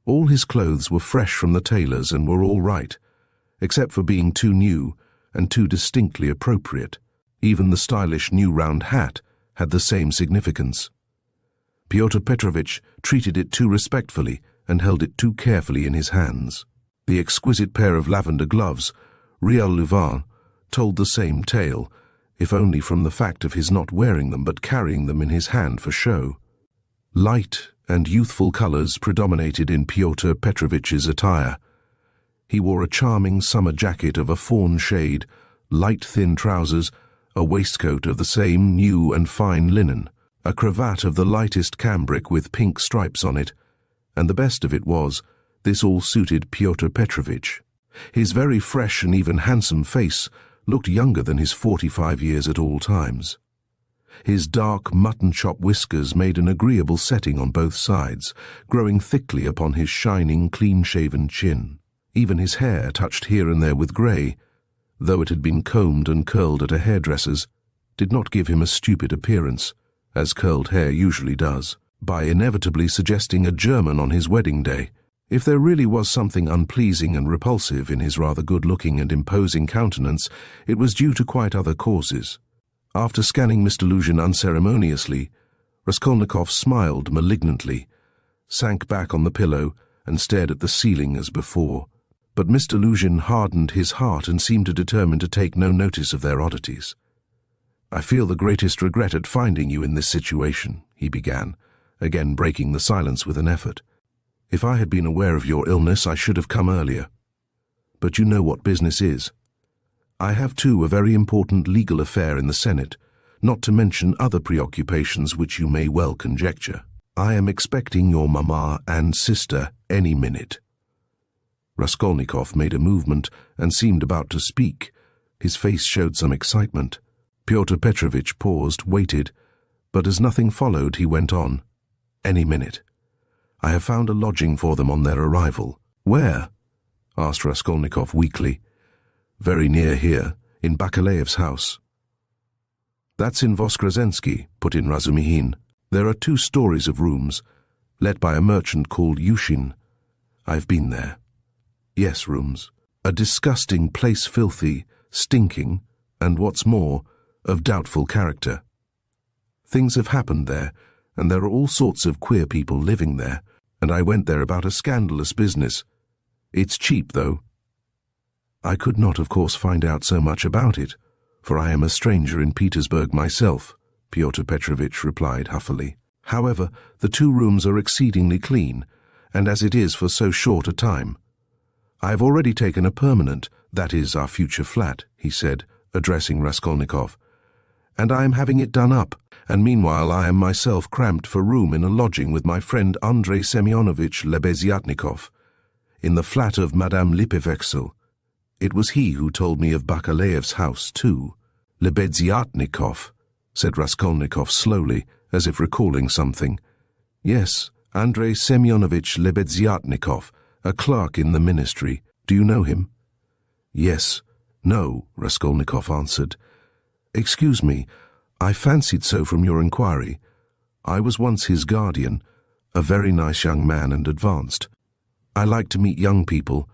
S1: All his clothes were fresh from the tailor's and were all right, except for being too new and too distinctly appropriate. Even the stylish new round hat had the same significance. Pyotr Petrovitch treated it too respectfully and held it too carefully in his hands. The exquisite pair of lavender gloves, Real Louvain, told the same tale, if only from the fact of his not wearing them but carrying them in his hand for show. Light and youthful colours predominated in Pyotr Petrovitch's attire. He wore a charming summer jacket of a fawn shade, light thin trousers, a waistcoat of the same new and fine linen, a cravat of the lightest cambric with pink stripes on it, and the best of it was, this all suited Pyotr Petrovitch. His very fresh and even handsome face looked younger than his 45 years at all times. His dark mutton-chop whiskers made an agreeable setting on both sides, growing thickly upon his shining, clean-shaven chin. Even his hair, touched here and there with grey, though it had been combed and curled at a hairdresser's, did not give him a stupid appearance, as curled hair usually does, by inevitably suggesting a German on his wedding day. If there really was something unpleasing and repulsive in his rather good-looking and imposing countenance, it was due to quite other causes. After scanning Mr. Lujin unceremoniously, Raskolnikov smiled malignantly, sank back on the pillow, and stared at the ceiling as before. But Mr. Lujin hardened his heart and seemed determined to take no notice of their oddities. "I feel the greatest regret at finding you in this situation," he began, again breaking the silence with an effort. "If I had been aware of your illness, I should have come earlier. But you know what business is. I have, too, a very important legal affair in the Senate, not to mention other preoccupations which you may well conjecture. I am expecting your mamma and sister any minute." Raskolnikov made a movement and seemed about to speak. His face showed some excitement. Pyotr Petrovitch paused, waited, but as nothing followed, he went on. "Any minute. I have found a lodging for them on their arrival." "Where?" asked Raskolnikov weakly. "Very near here, in Bakalaev's house." "That's in Voskresensky," put in Razumihin. "There are 2 stories of rooms, let by a merchant called Yushin. I've been there. Yes, rooms. A disgusting place, filthy, stinking, and what's more, of doubtful character. Things have happened there, and there are all sorts of queer people living there, and I went there about a scandalous business. It's cheap, though. I could not, of course, find out so much about it, for I am a stranger in Petersburg myself, Pyotr Petrovitch replied huffily. However, the 2 rooms are exceedingly clean, and as it is for so short a time. I have already taken a permanent, that is, our future flat, he said, addressing Raskolnikov, and I am having it done up, and meanwhile I am myself cramped for room in a lodging with my friend Andrei Semyonovitch Lebeziatnikov, in the flat of Madame Lippevexel. It was he who told me of Bakalaev's house, too. Lebeziatnikov, said Raskolnikov slowly, as if recalling something. Yes, Andrei Semyonovitch Lebeziatnikov, a clerk in the ministry. Do you know him? Yes. No, Raskolnikov answered. Excuse me, I fancied so from your inquiry. I was once his guardian, a very nice young man and advanced. I like to meet young people.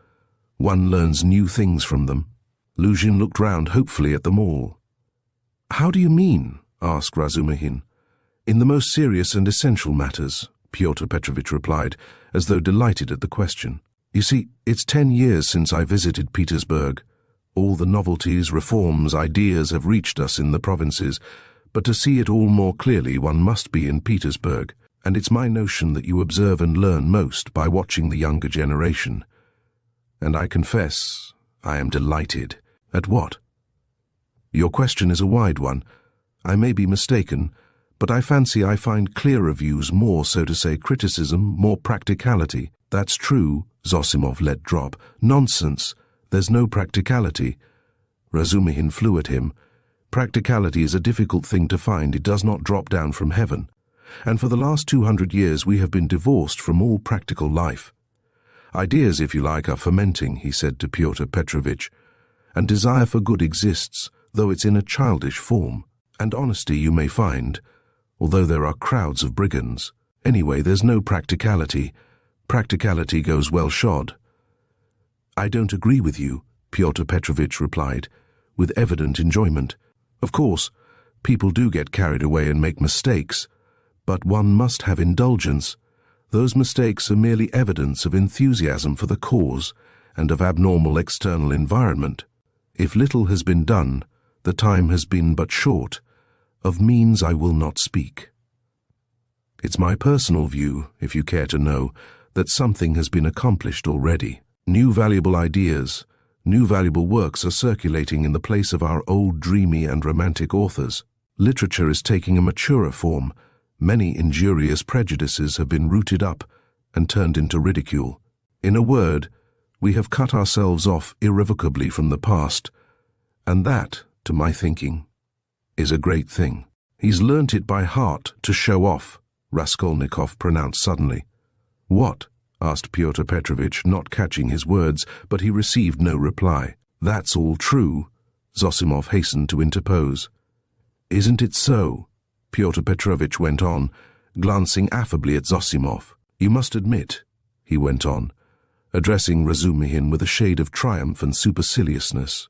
S1: One learns new things from them. Lujin looked round hopefully at them all. How do you mean? Asked Razumihin. In the most serious and essential matters, Pyotr Petrovitch replied, as though delighted at the question. You see, it's 10 years since I visited Petersburg. All the novelties, reforms, ideas have reached us in the provinces, but to see it all more clearly one must be in Petersburg, and it's my notion that you observe and learn most by watching the younger generation. And I confess, I am delighted. At what? Your question is a wide one. I may be mistaken, but I fancy I find clearer views more, so to say, criticism, more practicality. That's true, Zosimov let drop. Nonsense. There's no practicality. Razumihin flew at him. Practicality is a difficult thing to find. It does not drop down from heaven. And for the last 200 years we have been divorced from all practical life. Ideas, if you like, are fermenting, he said to Pyotr Petrovitch, and desire for good exists, though it's in a childish form. And honesty you may find, although there are crowds of brigands. Anyway, there's no practicality. Practicality goes well shod. I don't agree with you, Pyotr Petrovitch replied, with evident enjoyment. Of course, people do get carried away and make mistakes, but one must have indulgence. Those mistakes are merely evidence of enthusiasm for the cause and of abnormal external environment. If little has been done, the time has been but short. Of means I will not speak. It's my personal view, if you care to know, that something has been accomplished already. New valuable ideas, new valuable works are circulating in the place of our old dreamy and romantic authors. Literature is taking a maturer form. Many injurious prejudices have been rooted up and turned into ridicule. In a word, we have cut ourselves off irrevocably from the past, and that, to my thinking, is a great thing. He's learnt it by heart to show off, Raskolnikov pronounced suddenly. What? Asked Pyotr Petrovitch, not catching his words, but he received no reply. That's all true, Zosimov hastened to interpose. Isn't it so? Pyotr Petrovitch went on, glancing affably at Zosimov. You must admit, he went on, addressing Razumihin with a shade of triumph and superciliousness.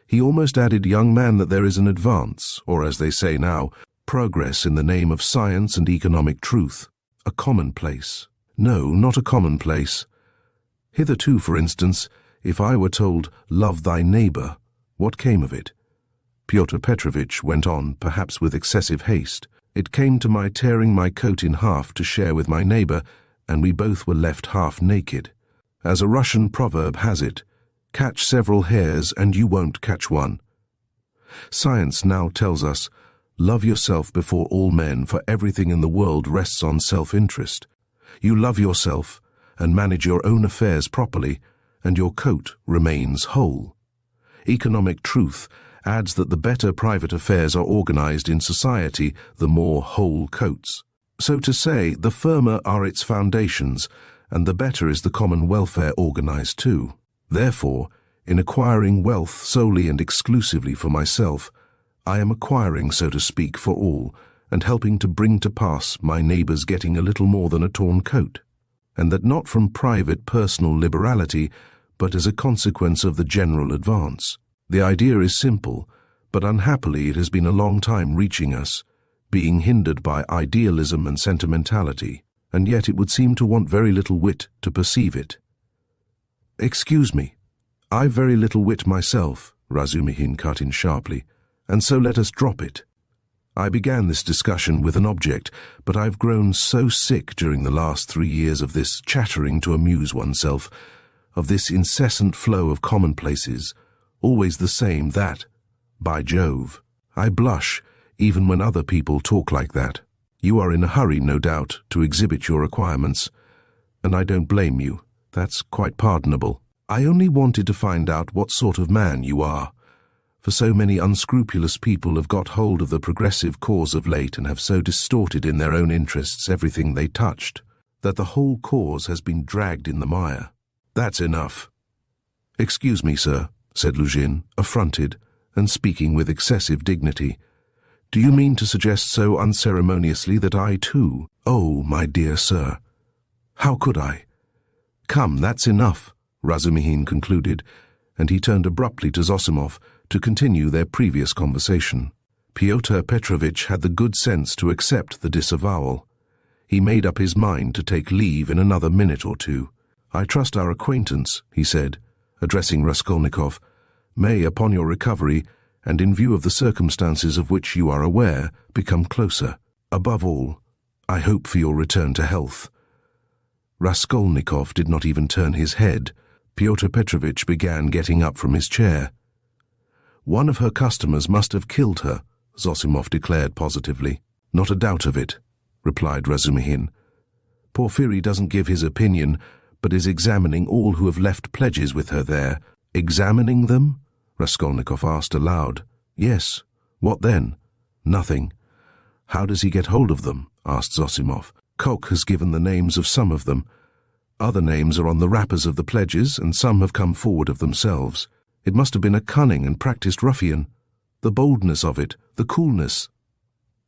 S1: He almost added, young man, that there is an advance, or as they say now, progress in the name of science and economic truth. A commonplace. No, not a commonplace. Hitherto, for instance, if I were told, love thy neighbour, what came of it? Pyotr Petrovitch went on, perhaps with excessive haste. It came to my tearing my coat in half to share with my neighbour, and we both were left half naked. As a Russian proverb has it, catch several hares and you won't catch one. Science now tells us, love yourself before all men, for everything in the world rests on self-interest. You love yourself and manage your own affairs properly, and your coat remains whole. Economic truth adds that the better private affairs are organized in society, the more whole coats. So to say, the firmer are its foundations, and the better is the common welfare organized too. Therefore, in acquiring wealth solely and exclusively for myself, I am acquiring, so to speak, for all, and helping to bring to pass my neighbour's getting a little more than a torn coat, and that not from private personal liberality, but as a consequence of the general advance. The idea is simple, but unhappily it has been a long time reaching us, being hindered by idealism and sentimentality, and yet it would seem to want very little wit to perceive it. Excuse me, I've very little wit myself, Razumihin cut in sharply, and so let us drop it. I began this discussion with an object, but I've grown so sick during the last 3 years of this chattering to amuse oneself, of this incessant flow of commonplaces, always the same, that, by Jove, I blush even when other people talk like that. You are in a hurry, no doubt, to exhibit your requirements, and I don't blame you. That's quite pardonable. I only wanted to find out what sort of man you are, for so many unscrupulous people have got hold of the progressive cause of late and have so distorted in their own interests everything they touched, that the whole cause has been dragged in the mire. That's enough. Excuse me, sir, said Lujin, affronted, and speaking with excessive dignity. Do you mean to suggest so unceremoniously that I too— Oh, my dear sir, how could I? Come, that's enough, Razumihin concluded, and he turned abruptly to Zosimov to continue their previous conversation. Pyotr Petrovitch had the good sense to accept the disavowal. He made up his mind to take leave in another minute or two. I trust our acquaintance, he said, addressing Raskolnikov, may, upon your recovery, and in view of the circumstances of which you are aware, become closer. Above all, I hope for your return to health. Raskolnikov did not even turn his head. Pyotr Petrovitch began getting up from his chair. One of her customers must have killed her, Zosimov declared positively. Not a doubt of it, replied Razumihin. Porfiry doesn't give his opinion, but is examining all who have left pledges with her there. Examining them? Raskolnikov asked aloud. Yes. What then? Nothing. How does he get hold of them? Asked Zosimov. Koch has given the names of some of them. Other names are on the wrappers of the pledges, and some have come forward of themselves. It must have been a cunning and practised ruffian. The boldness of it, the coolness.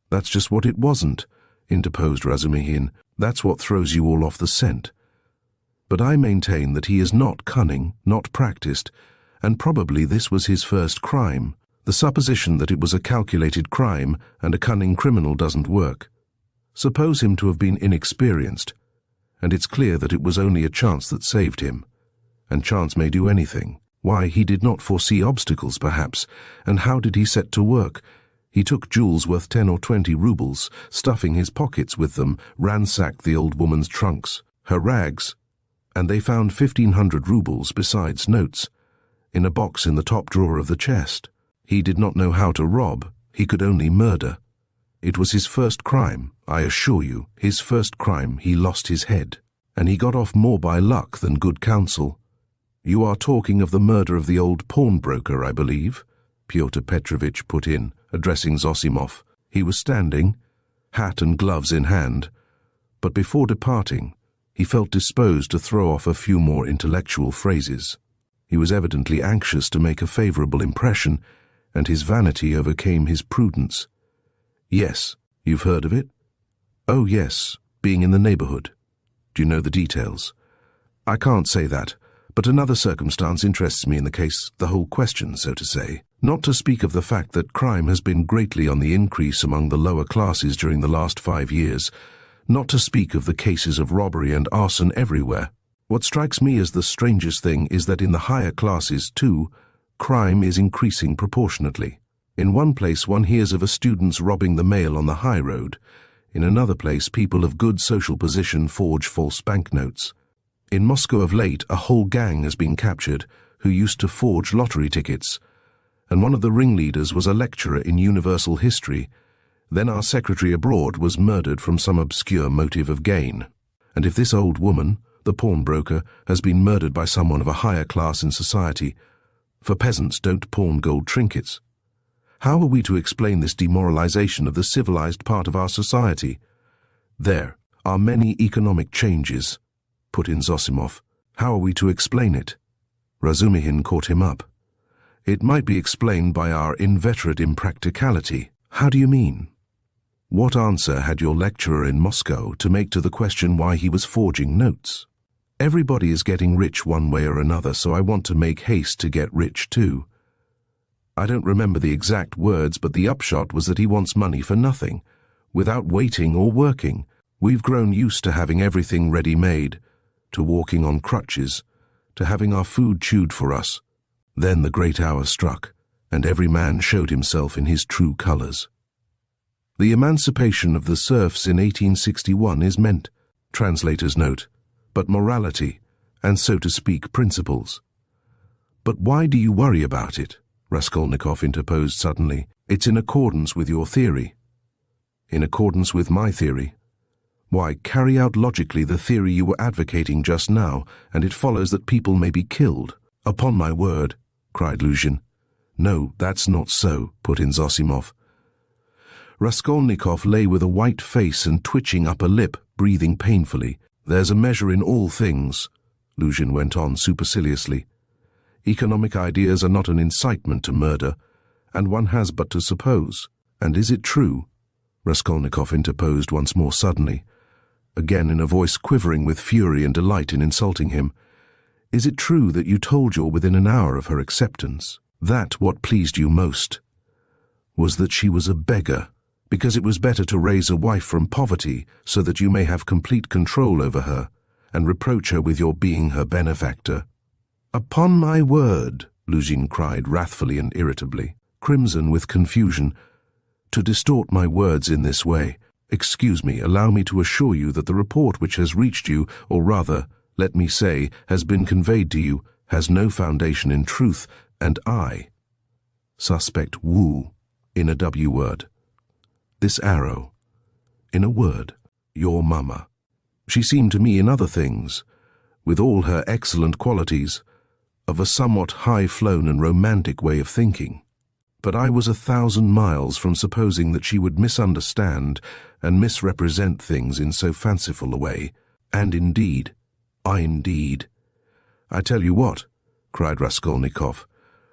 S1: That's just what it wasn't, interposed Razumihin. That's what throws you all off the scent. But I maintain that he is not cunning, not practised, and probably this was his first crime. The supposition that it was a calculated crime and a cunning criminal doesn't work. Suppose him to have been inexperienced, and it's clear that it was only a chance that saved him. And chance may do anything. Why, he did not foresee obstacles, perhaps, and how did he set to work? He took jewels worth 10 or 20 rubles, stuffing his pockets with them, ransacked the old woman's trunks, her rags, and they found 1,500 rubles besides notes, in a box in the top drawer of the chest. He did not know how to rob, he could only murder. It was his first crime, I assure you, his first crime. He lost his head, and he got off more by luck than good counsel. You are talking of the murder of the old pawnbroker, I believe, Pyotr Petrovitch put in, addressing Zosimov. He was standing, hat and gloves in hand, but before departing, he felt disposed to throw off a few more intellectual phrases. He was evidently anxious to make a favourable impression, and his vanity overcame his prudence. Yes, you've heard of it? Oh, yes, being in the neighbourhood. Do you know the details? I can't say that, but another circumstance interests me in the case, the whole question, so to say. Not to speak of the fact that crime has been greatly on the increase among the lower classes during the last 5 years, not to speak of the cases of robbery and arson everywhere. What strikes me as the strangest thing is that in the higher classes, too, crime is increasing proportionately. In one place one hears of a student's robbing the mail on the high road. In another place people of good social position forge false banknotes. In Moscow of late a whole gang has been captured who used to forge lottery tickets, and one of the ringleaders was a lecturer in universal history. Then our secretary abroad was murdered from some obscure motive of gain. And if this old woman, the pawnbroker, has been murdered by someone of a higher class in society, for peasants don't pawn gold trinkets. How are we to explain this demoralization of the civilized part of our society? There are many economic changes, put in Zosimov. How are we to explain it? Razumihin caught him up. It might be explained by our inveterate impracticality. How do you mean? What answer had your lecturer in Moscow to make to the question why he was forging notes? Everybody is getting rich one way or another, so I want to make haste to get rich too. I don't remember the exact words, but the upshot was that he wants money for nothing, without waiting or working. We've grown used to having everything ready-made, to walking on crutches, to having our food chewed for us. Then the great hour struck, and every man showed himself in his true colours. The emancipation of the serfs in 1861 is meant, translator's note, but morality, and so to speak, principles. But why do you worry about it? Raskolnikov interposed suddenly. It's in accordance with your theory. In accordance with my theory? Why, carry out logically the theory you were advocating just now, and it follows that people may be killed. Upon my word, cried Lujin. No, that's not so, put in Zosimov. Raskolnikov lay with a white face and twitching upper lip, breathing painfully. There's a measure in all things, Lujin went on superciliously. Economic ideas are not an incitement to murder, and one has but to suppose. And is it true? Raskolnikov interposed once more suddenly, again in a voice quivering with fury and delight in insulting him. Is it true that you told her within an hour of her acceptance that what pleased you most was that she was a beggar, because it was better to raise a wife from poverty so that you may have complete control over her, and reproach her with your being her benefactor? Upon my word, Lujin cried wrathfully and irritably, crimson with confusion, to distort my words in this way. Excuse me, allow me to assure you that the report which has reached you, or rather, let me say, has been conveyed to you, has no foundation in truth, and I suspect Wu in a W word. This arrow, in a word, your mamma. She seemed to me in other things, with all her excellent qualities, of a somewhat high-flown and romantic way of thinking. But I was 1,000 miles from supposing that she would misunderstand and misrepresent things in so fanciful a way. And indeed, I tell you what, cried Raskolnikov,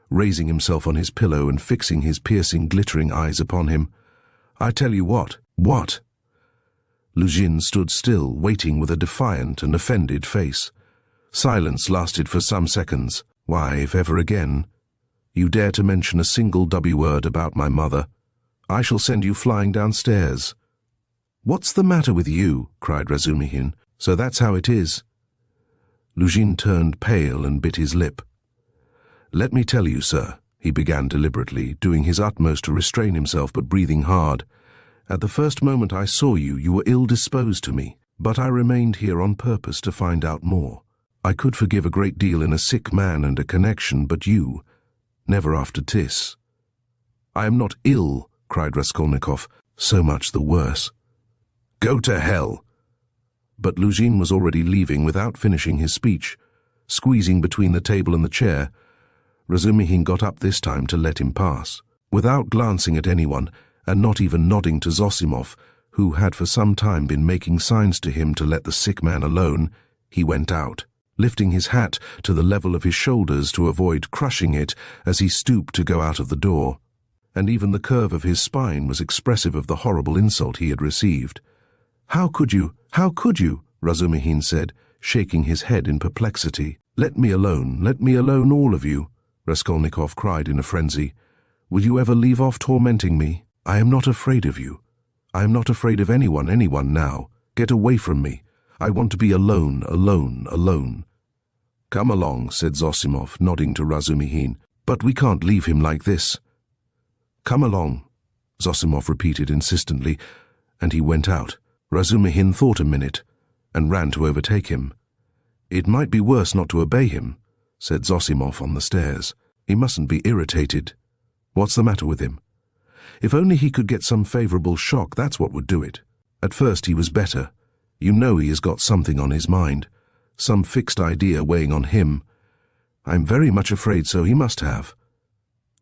S1: raising himself on his pillow and fixing his piercing, glittering eyes upon him. I tell you what? What? Lujin stood still, waiting with a defiant and offended face. Silence lasted for some seconds. Why, if ever again you dare to mention a single W word about my mother, I shall send you flying downstairs. What's the matter with you? Cried Razumihin. So that's how it is. Lujin turned pale and bit his lip. Let me tell you, sir, he began deliberately, doing his utmost to restrain himself but breathing hard. At the first moment I saw you, you were ill-disposed to me, but I remained here on purpose to find out more. I could forgive a great deal in a sick man and a connection, but you, never after Tis. I am not ill, cried Raskolnikov, so much the worse. Go to hell! But Lujin was already leaving without finishing his speech. Squeezing between the table and the chair, Razumihin got up this time to let him pass. Without glancing at anyone, and not even nodding to Zosimov, who had for some time been making signs to him to let the sick man alone, he went out, lifting his hat to the level of his shoulders to avoid crushing it as he stooped to go out of the door. And even the curve of his spine was expressive of the horrible insult he had received. How could you, Razumihin said, shaking his head in perplexity. Let me alone, all of you, Raskolnikov cried in a frenzy. Will you ever leave off tormenting me? I am not afraid of you. I am not afraid of anyone now. Get away from me. I want to be alone. Come along, said Zosimov, nodding to Razumihin. But we can't leave him like this. Come along, Zosimov repeated insistently, and he went out. Razumihin thought a minute, and ran to overtake him. It might be worse not to obey him, said Zosimov on the stairs. He mustn't be irritated. What's the matter with him? If only he could get some favorable shock, that's what would do it. At first he was better. You know he has got something on his mind, some fixed idea weighing on him. I'm very much afraid so he must have.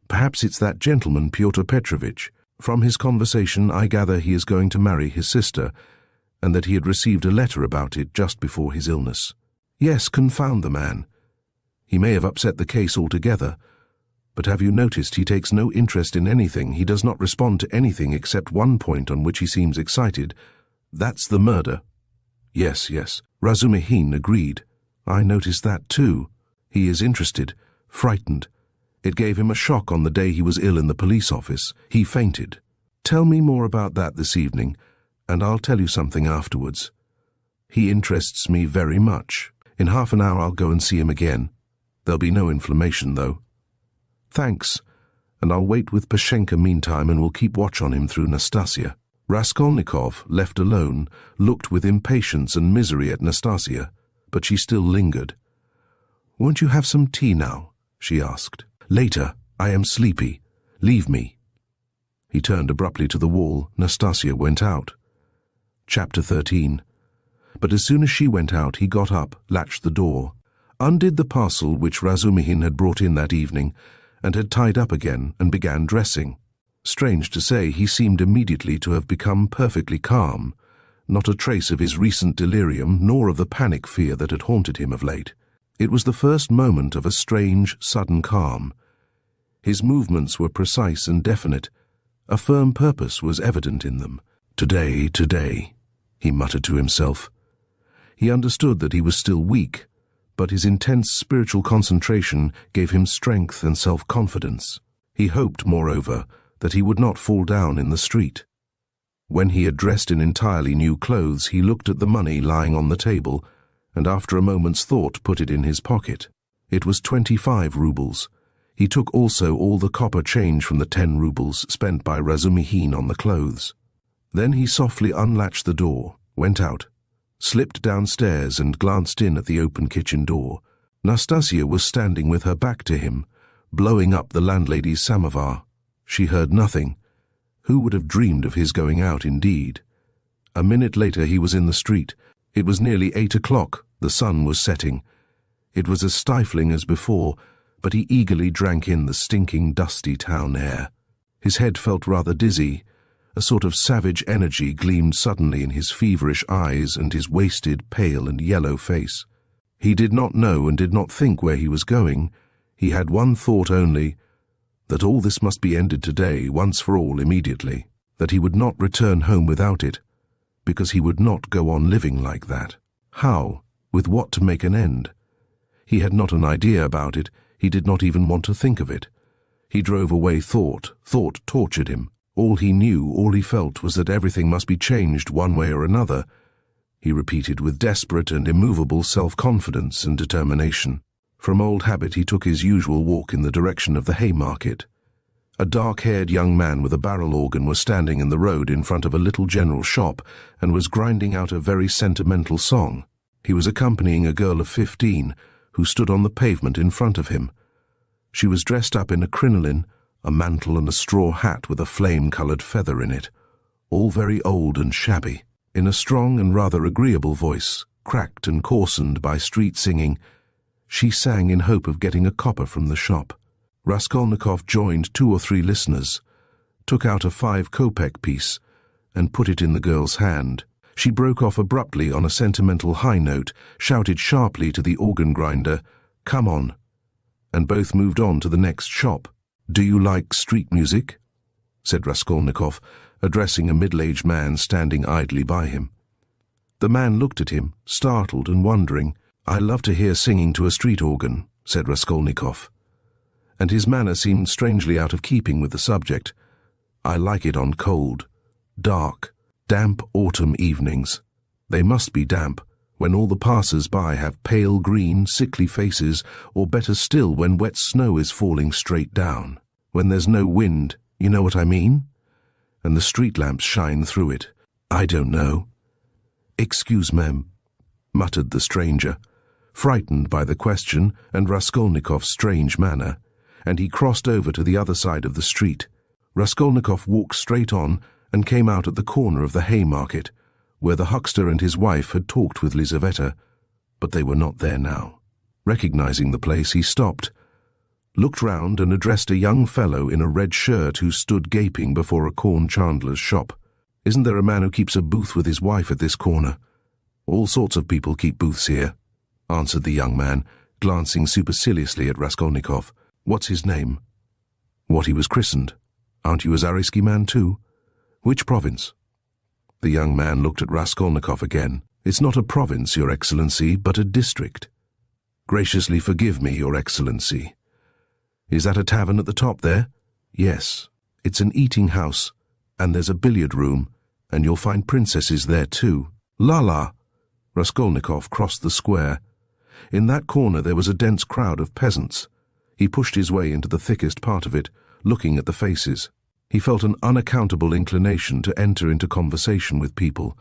S1: Perhaps it's that gentleman, Pyotr Petrovitch. From his conversation I gather he is going to marry his sister, and that he had received a letter about it just before his illness. Yes, confound the man. He may have upset the case altogether, but have you noticed he takes no interest in anything? He does not respond to anything except one point on which he seems excited. That's the murder. Yes, Razumihin agreed. I noticed that too. He is interested, frightened. It gave him a shock on the day he was ill in the police office. He fainted. Tell me more about that this evening, and I'll tell you something afterwards. He interests me very much. In half an hour I'll go and see him again. There'll be no inflammation, though. Thanks, and I'll wait with Pashenka meantime, and we'll keep watch on him through Nastasia. Raskolnikov, left alone, looked with impatience and misery at Nastasia, but she still lingered. "Won't you have some tea now?" she asked. "Later. I am sleepy. Leave me." He turned abruptly to the wall. Nastasia went out. Chapter 13. But as soon as she went out, he got up, latched the door, undid the parcel which Razumihin had brought in that evening, and had tied up again, and began dressing. Strange to say, he seemed immediately to have become perfectly calm, not a trace of his recent delirium, nor of the panic fear that had haunted him of late. It was the first moment of a strange, sudden calm. His movements were precise and definite. A firm purpose was evident in them. "Today, today," he muttered to himself. He understood that he was still weak, but his intense spiritual concentration gave him strength and self-confidence. He hoped, moreover, that he would not fall down in the street. When he had dressed in entirely new clothes, he looked at the money lying on the table, and after a moment's thought put it in his pocket. It was 25 roubles. He took also all the copper change from the 10 roubles spent by Razumihin on the clothes. Then he softly unlatched the door, went out, slipped downstairs and glanced in at the open kitchen door. Nastasia was standing with her back to him, blowing up the landlady's samovar. She heard nothing. Who would have dreamed of his going out, indeed? A minute later he was in the street. It was nearly 8 o'clock. The sun was setting. It was as stifling as before, but he eagerly drank in the stinking, dusty town air. His head felt rather dizzy. A sort of savage energy gleamed suddenly in his feverish eyes and his wasted, pale and yellow face. He did not know and did not think where he was going. He had one thought only, that all this must be ended today, once for all, immediately, that he would not return home without it, because he would not go on living like that. How? With what to make an end? He had not an idea about it. He did not even want to think of it. He drove away thought. Thought tortured him. All he knew, all he felt, was that everything must be changed one way or another. He repeated with desperate and immovable self-confidence and determination. From old habit he took his usual walk in the direction of the Haymarket. A dark-haired young man with a barrel organ was standing in the road in front of a little general shop and was grinding out a very sentimental song. He was accompanying a girl of 15, who stood on the pavement in front of him. She was dressed up in a crinoline, a mantle and a straw hat with a flame-coloured feather in it, all very old and shabby. In a strong and rather agreeable voice, cracked and coarsened by street singing, she sang in hope of getting a copper from the shop. Raskolnikov joined 2 or 3 listeners, took out a 5-kopeck piece, and put it in the girl's hand. She broke off abruptly on a sentimental high note, shouted sharply to the organ grinder, "Come on," and both moved on to the next shop. "Do you like street music?" said Raskolnikov, addressing a middle-aged man standing idly by him. The man looked at him, startled and wondering. "I love to hear singing to a street organ," said Raskolnikov, and his manner seemed strangely out of keeping with the subject. "I like it on cold, dark, damp autumn evenings. They must be damp, when all the passers-by have pale green, sickly faces, or better still, when wet snow is falling straight down. When there's no wind, you know what I mean? And the street lamps shine through it. I don't know." "Excuse me," muttered the stranger, frightened by the question and Raskolnikov's strange manner, and he crossed over to the other side of the street. Raskolnikov walked straight on and came out at the corner of the Haymarket, where the huckster and his wife had talked with Lizaveta, but they were not there now. Recognizing the place, he stopped, looked round and addressed a young fellow in a red shirt who stood gaping before a corn chandler's shop. "Isn't there a man who keeps a booth with his wife at this corner?" "All sorts of people keep booths here," answered the young man, glancing superciliously at Raskolnikov. "What's his name?" "What he was christened. Aren't you a Zarisky man too?" "Which province?" The young man looked at Raskolnikov again. "It's not a province, Your Excellency, but a district." "Graciously forgive me, Your Excellency." "Is that a tavern at the top there?" "Yes. It's an eating house, and there's a billiard room, and you'll find princesses there too." "La!" Raskolnikov crossed the square. In that corner there was a dense crowd of peasants. He pushed his way into the thickest part of it, looking at the faces. He felt an unaccountable inclination to enter into conversation with people,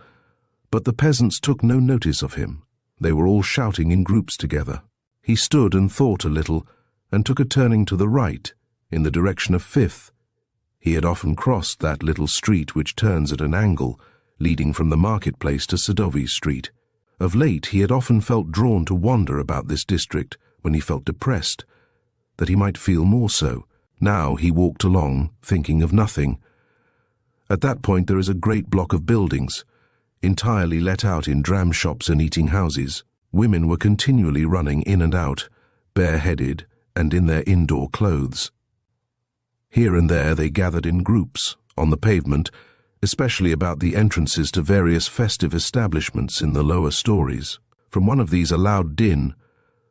S1: but the peasants took no notice of him. They were all shouting in groups together. He stood and thought a little, and took a turning to the right, in the direction of Fifth. He had often crossed that little street which turns at an angle, leading from the marketplace to Sadovy Street. Of late he had often felt drawn to wander about this district when he felt depressed, that he might feel more so. Now he walked along, thinking of nothing. At that point there is a great block of buildings, entirely let out in dram shops and eating houses. Women were continually running in and out, bareheaded and in their indoor clothes. Here and there they gathered in groups, on the pavement, especially about the entrances to various festive establishments in the lower stories. From one of these a loud din,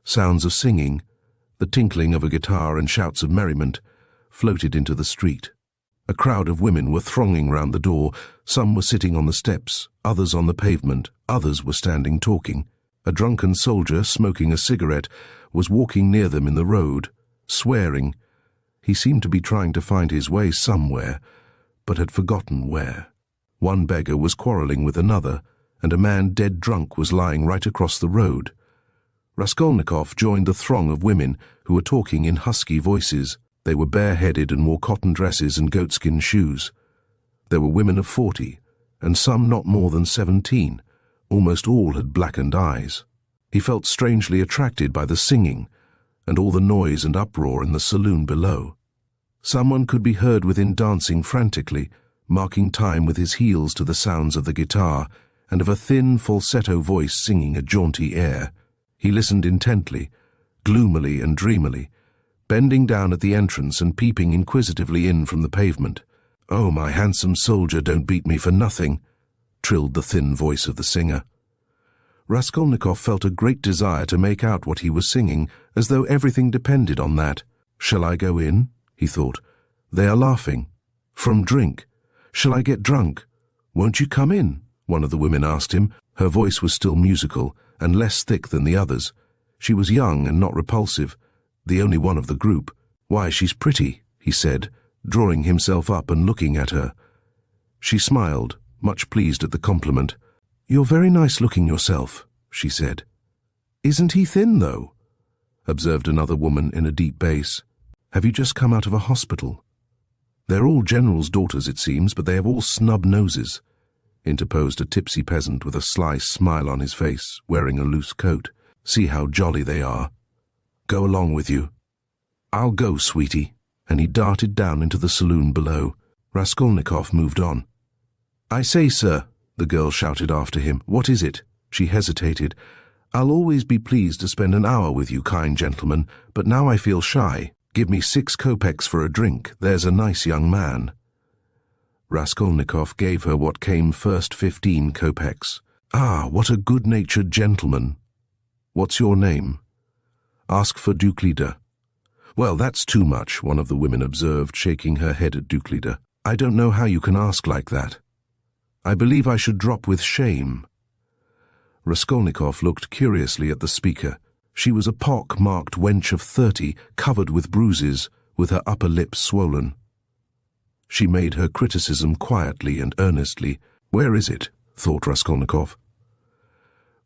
S1: sounds of singing, the tinkling of a guitar and shouts of merriment, floated into the street. A crowd of women were thronging round the door. Some were sitting on the steps, others on the pavement, others were standing talking. A drunken soldier, smoking a cigarette, was walking near them in the road, swearing. He seemed to be trying to find his way somewhere, but had forgotten where. One beggar was quarrelling with another, and a man dead drunk was lying right across the road. Raskolnikov joined the throng of women who were talking in husky voices. They were bareheaded and wore cotton dresses and goatskin shoes. There were women of 40, and some not more than 17. Almost all had blackened eyes. He felt strangely attracted by the singing, and all the noise and uproar in the saloon below. Someone could be heard within dancing frantically, marking time with his heels to the sounds of the guitar, and of a thin falsetto voice singing a jaunty air. He listened intently, gloomily and dreamily, bending down at the entrance and peeping inquisitively in from the pavement. "Oh, my handsome soldier, don't beat me for nothing," trilled the thin voice of the singer. Raskolnikov felt a great desire to make out what he was singing, as though everything depended on that. "Shall I go in?" he thought. "They are laughing. From drink. Shall I get drunk?" "Won't you come in?" one of the women asked him. Her voice was still musical, and less thick than the others. She was young and not repulsive, the only one of the group. "Why, she's pretty," he said, drawing himself up and looking at her. She smiled, much pleased at the compliment. "You're very nice looking yourself," she said. "Isn't he thin, though?" observed another woman in a deep bass. "Have you just come out of a hospital?" "They're all generals' daughters, it seems, but they have all snub noses," interposed a tipsy peasant with a sly smile on his face, wearing a loose coat. "See how jolly they are. Go along with you." "I'll go, sweetie," and he darted down into the saloon below. Raskolnikov moved on. "I say, sir," the girl shouted after him. "What is it?" She hesitated. "I'll always be pleased to spend an hour with you, kind gentleman, but now I feel shy. Give me 6 kopecks for a drink, there's a nice young man." Raskolnikov gave her what came first, 15 kopecks. "Ah, what a good-natured gentleman. What's your name?" "Ask for Duklida." "Well, that's too much," one of the women observed, shaking her head at Duklida. "I don't know how you can ask like that. I believe I should drop with shame." Raskolnikov looked curiously at the speaker. She was a pock-marked wench of 30, covered with bruises, with her upper lip swollen. She made her criticism quietly and earnestly. "Where is it?" thought Raskolnikov.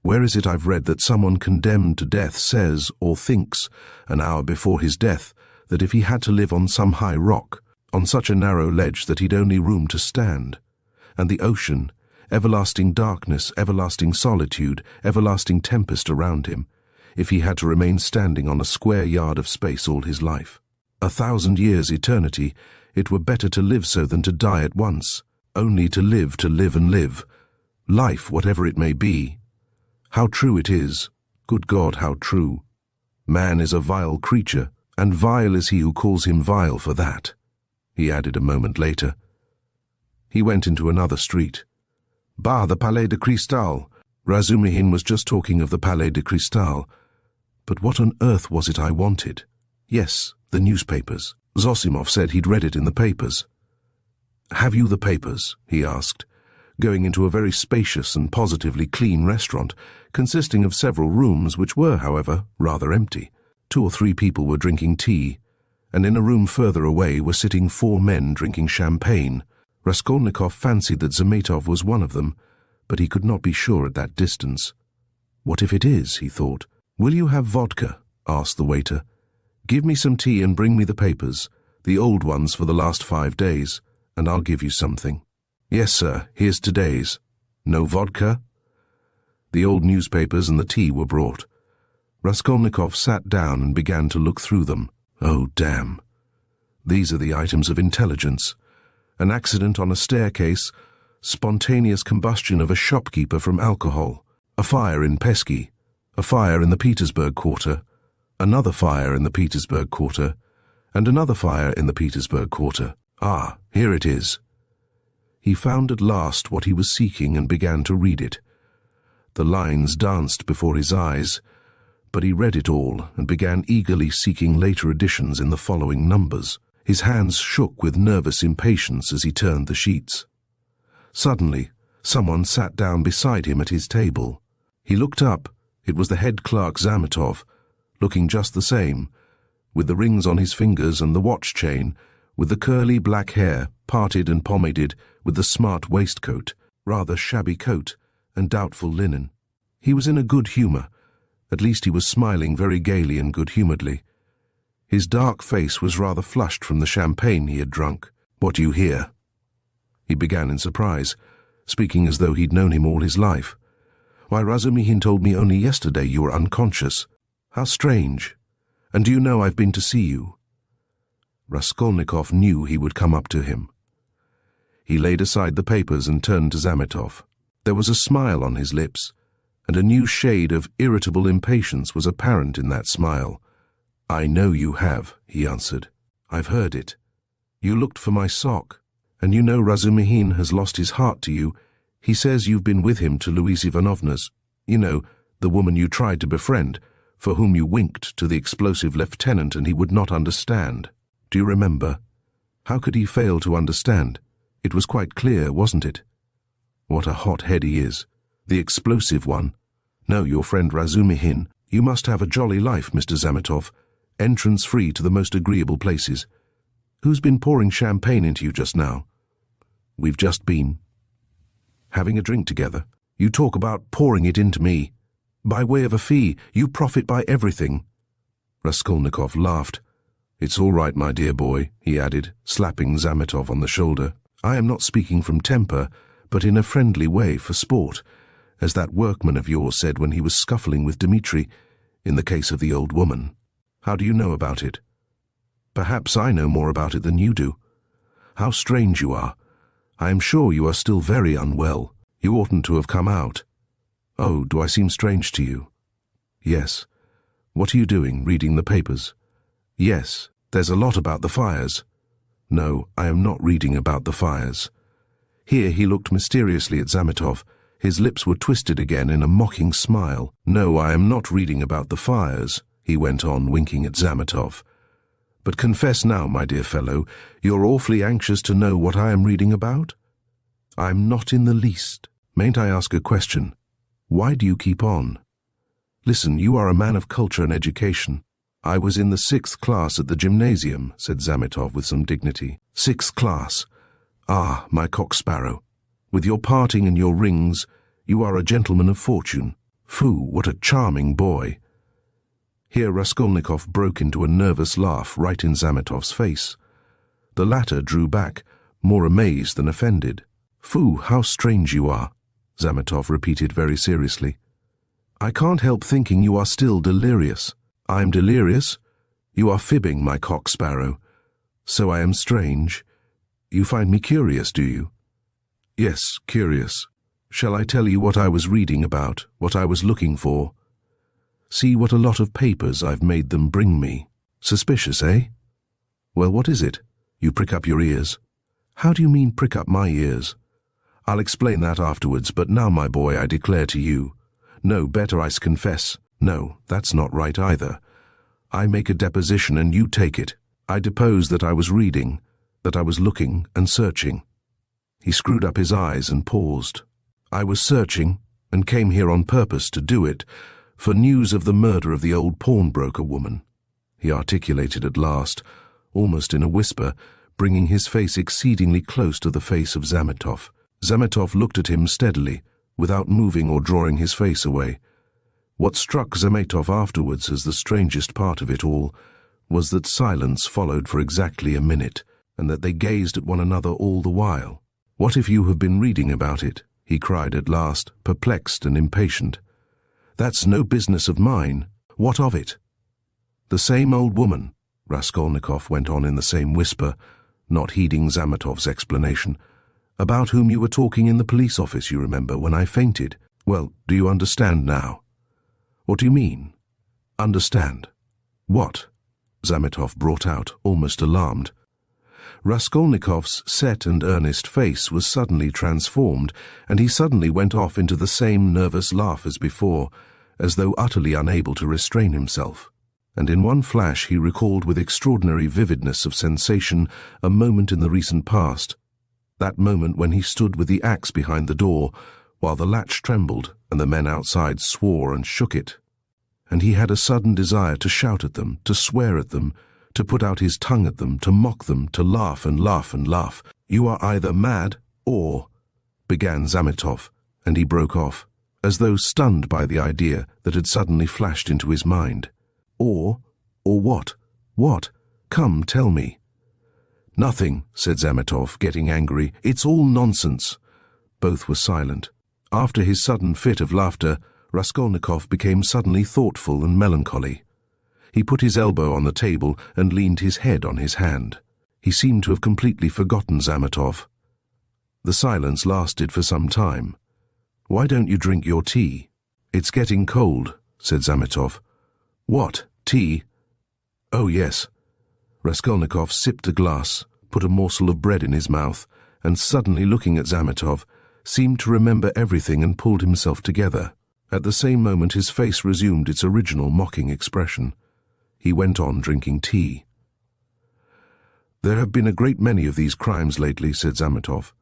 S1: "Where is it I've read that someone condemned to death says, or thinks, an hour before his death, that if he had to live on some high rock, on such a narrow ledge that he'd only room to stand, and the ocean, everlasting darkness, everlasting solitude, everlasting tempest around him, if he had to remain standing on a square yard of space all his life. 1,000 years eternity, it were better to live so than to die at once, only to live and live. Life, whatever it may be. How true it is. Good God, how true. Man is a vile creature, and vile is he who calls him vile for that," he added a moment later. He went into another street. "Bah, the Palais de Cristal." Razumihin was just talking of the Palais de Cristal. But what on earth was it I wanted? Yes, the newspapers. Zosimov said he'd read it in the papers. "Have you the papers?" he asked, going into a very spacious and positively clean restaurant, consisting of several rooms which were, however, rather empty. 2 or 3 people were drinking tea, and in a room further away were sitting 4 men drinking champagne. Raskolnikov fancied that Zametov was one of them, but he could not be sure at that distance. "What if it is?" he thought. "Will you have vodka?" asked the waiter. "Give me some tea and bring me the papers, the old ones for the last 5 days, and I'll give you something." "Yes, sir, here's today's." "No vodka?" The old newspapers and the tea were brought. Raskolnikov sat down and began to look through them. Oh, damn. These are the items of intelligence. An accident on a staircase, spontaneous combustion of a shopkeeper from alcohol, a fire in Pesky, a fire in the Petersburg quarter, another fire in the Petersburg quarter, and another fire in the Petersburg quarter. Ah, here it is. He found at last what he was seeking and began to read it. The lines danced before his eyes, but he read it all and began eagerly seeking later editions in the following numbers. His hands shook with nervous impatience as he turned the sheets. Suddenly, someone sat down beside him at his table. He looked up. It was the head clerk Zametov, looking just the same, with the rings on his fingers and the watch chain, with the curly black hair, parted and pomaded, with the smart waistcoat, rather shabby coat, and doubtful linen. He was in a good humour. At least he was smiling very gaily and good-humouredly. His dark face was rather flushed from the champagne he had drunk. "What do you hear?" He began in surprise, speaking as though he'd known him all his life. "Why, Razumihin told me only yesterday you were unconscious. How strange. And do you know I've been to see you?" Raskolnikov knew he would come up to him. He laid aside the papers and turned to Zametov. There was a smile on his lips, and a new shade of irritable impatience was apparent in that smile. "I know you have," he answered. "I've heard it. You looked for my sock, and you know Razumihin has lost his heart to you. He says you've been with him to Louise Ivanovna's, you know, the woman you tried to befriend, for whom you winked to the explosive lieutenant and he would not understand. Do you remember? How could he fail to understand? It was quite clear, wasn't it? What a hot head he is. The explosive one. No, your friend Razumihin. You must have a jolly life, Mr. Zametov. Entrance free to the most agreeable places. Who's been pouring champagne into you just now?" "We've just been having a drink together. You talk about pouring it into me. By way of a fee, you profit by everything." Raskolnikov laughed. "It's all right, my dear boy," he added, slapping Zametov on the shoulder. "I am not speaking from temper, but in a friendly way for sport, as that workman of yours said when he was scuffling with Dmitri, in the case of the old woman. How do you know about it?" "Perhaps I know more about it than you do. How strange you are. I am sure you are still very unwell. You oughtn't to have come out." "Oh, do I seem strange to you?" "Yes. What are you doing, reading the papers?" "Yes, there's a lot about the fires." "No, I am not reading about the fires." Here he looked mysteriously at Zametov. His lips were twisted again in a mocking smile. "No, I am not reading about the fires," he went on, winking at Zametov. "But confess now, my dear fellow, you're awfully anxious to know what I am reading about?" "I'm not in the least. Mayn't I ask a question? Why do you keep on? Listen, you are a man of culture and education." "I was in the 6th class at the gymnasium," said Zametov with some dignity. "6th class? Ah, my cock-sparrow. With your parting and your rings, you are a gentleman of fortune. Foo, what a charming boy." Here Raskolnikov broke into a nervous laugh right in Zametov's face. The latter drew back, more amazed than offended. "Foo, how strange you are," Zametov repeated very seriously. "I can't help thinking you are still delirious." "I'm delirious? You are fibbing, my cock-sparrow. So I am strange. You find me curious, do you?" "Yes, curious. Shall I tell you what I was reading about, what I was looking for? See what a lot of papers I've made them bring me. Suspicious, eh? Well, what is it? You prick up your ears. How do you mean prick up my ears? I'll explain that afterwards, but now, my boy, I declare to you. No, better I confess. No, that's not right either. I make a deposition and you take it. I depose that I was reading, that I was looking and searching." He screwed up his eyes and paused. "I was searching, and came here on purpose to do it, for news of the murder of the old pawnbroker woman," he articulated at last, almost in a whisper, bringing his face exceedingly close to the face of Zametov. Zametov looked at him steadily, without moving or drawing his face away. What struck Zametov afterwards as the strangest part of it all was that silence followed for exactly a minute, and that they gazed at one another all the while. "What if you have been reading about it?" he cried at last, perplexed and impatient. "That's no business of mine. What of it?" "The same old woman," Raskolnikov went on in the same whisper, not heeding Zametov's explanation, "about whom you were talking in the police office, you remember, when I fainted. Well, do you understand now?" "What do you mean?" "Understand." "What?" Zametov brought out, almost alarmed. Raskolnikov's set and earnest face was suddenly transformed, and he suddenly went off into the same nervous laugh as before, as though utterly unable to restrain himself. And in one flash he recalled with extraordinary vividness of sensation a moment in the recent past, that moment when he stood with the axe behind the door, while the latch trembled and the men outside swore and shook it. And he had a sudden desire to shout at them, to swear at them, to put out his tongue at them, to mock them, to laugh and laugh and laugh. "You are either mad or—" began Zametov, and he broke off, as though stunned by the idea that had suddenly flashed into his mind. Or what? What? Come, tell me." "Nothing," said Zametov, getting angry. "It's all nonsense." Both were silent. After his sudden fit of laughter, Raskolnikov became suddenly thoughtful and melancholy. He put his elbow on the table and leaned his head on his hand. He seemed to have completely forgotten Zametov. The silence lasted for some time. "Why don't you drink your tea?" "It's getting cold," said Zametov. "What, tea?" "Oh, yes." Raskolnikov sipped a glass, put a morsel of bread in his mouth, and suddenly looking at Zametov, seemed to remember everything and pulled himself together. At the same moment his face resumed its original mocking expression. He went on drinking tea. "There have been a great many of these crimes lately," said Zametov.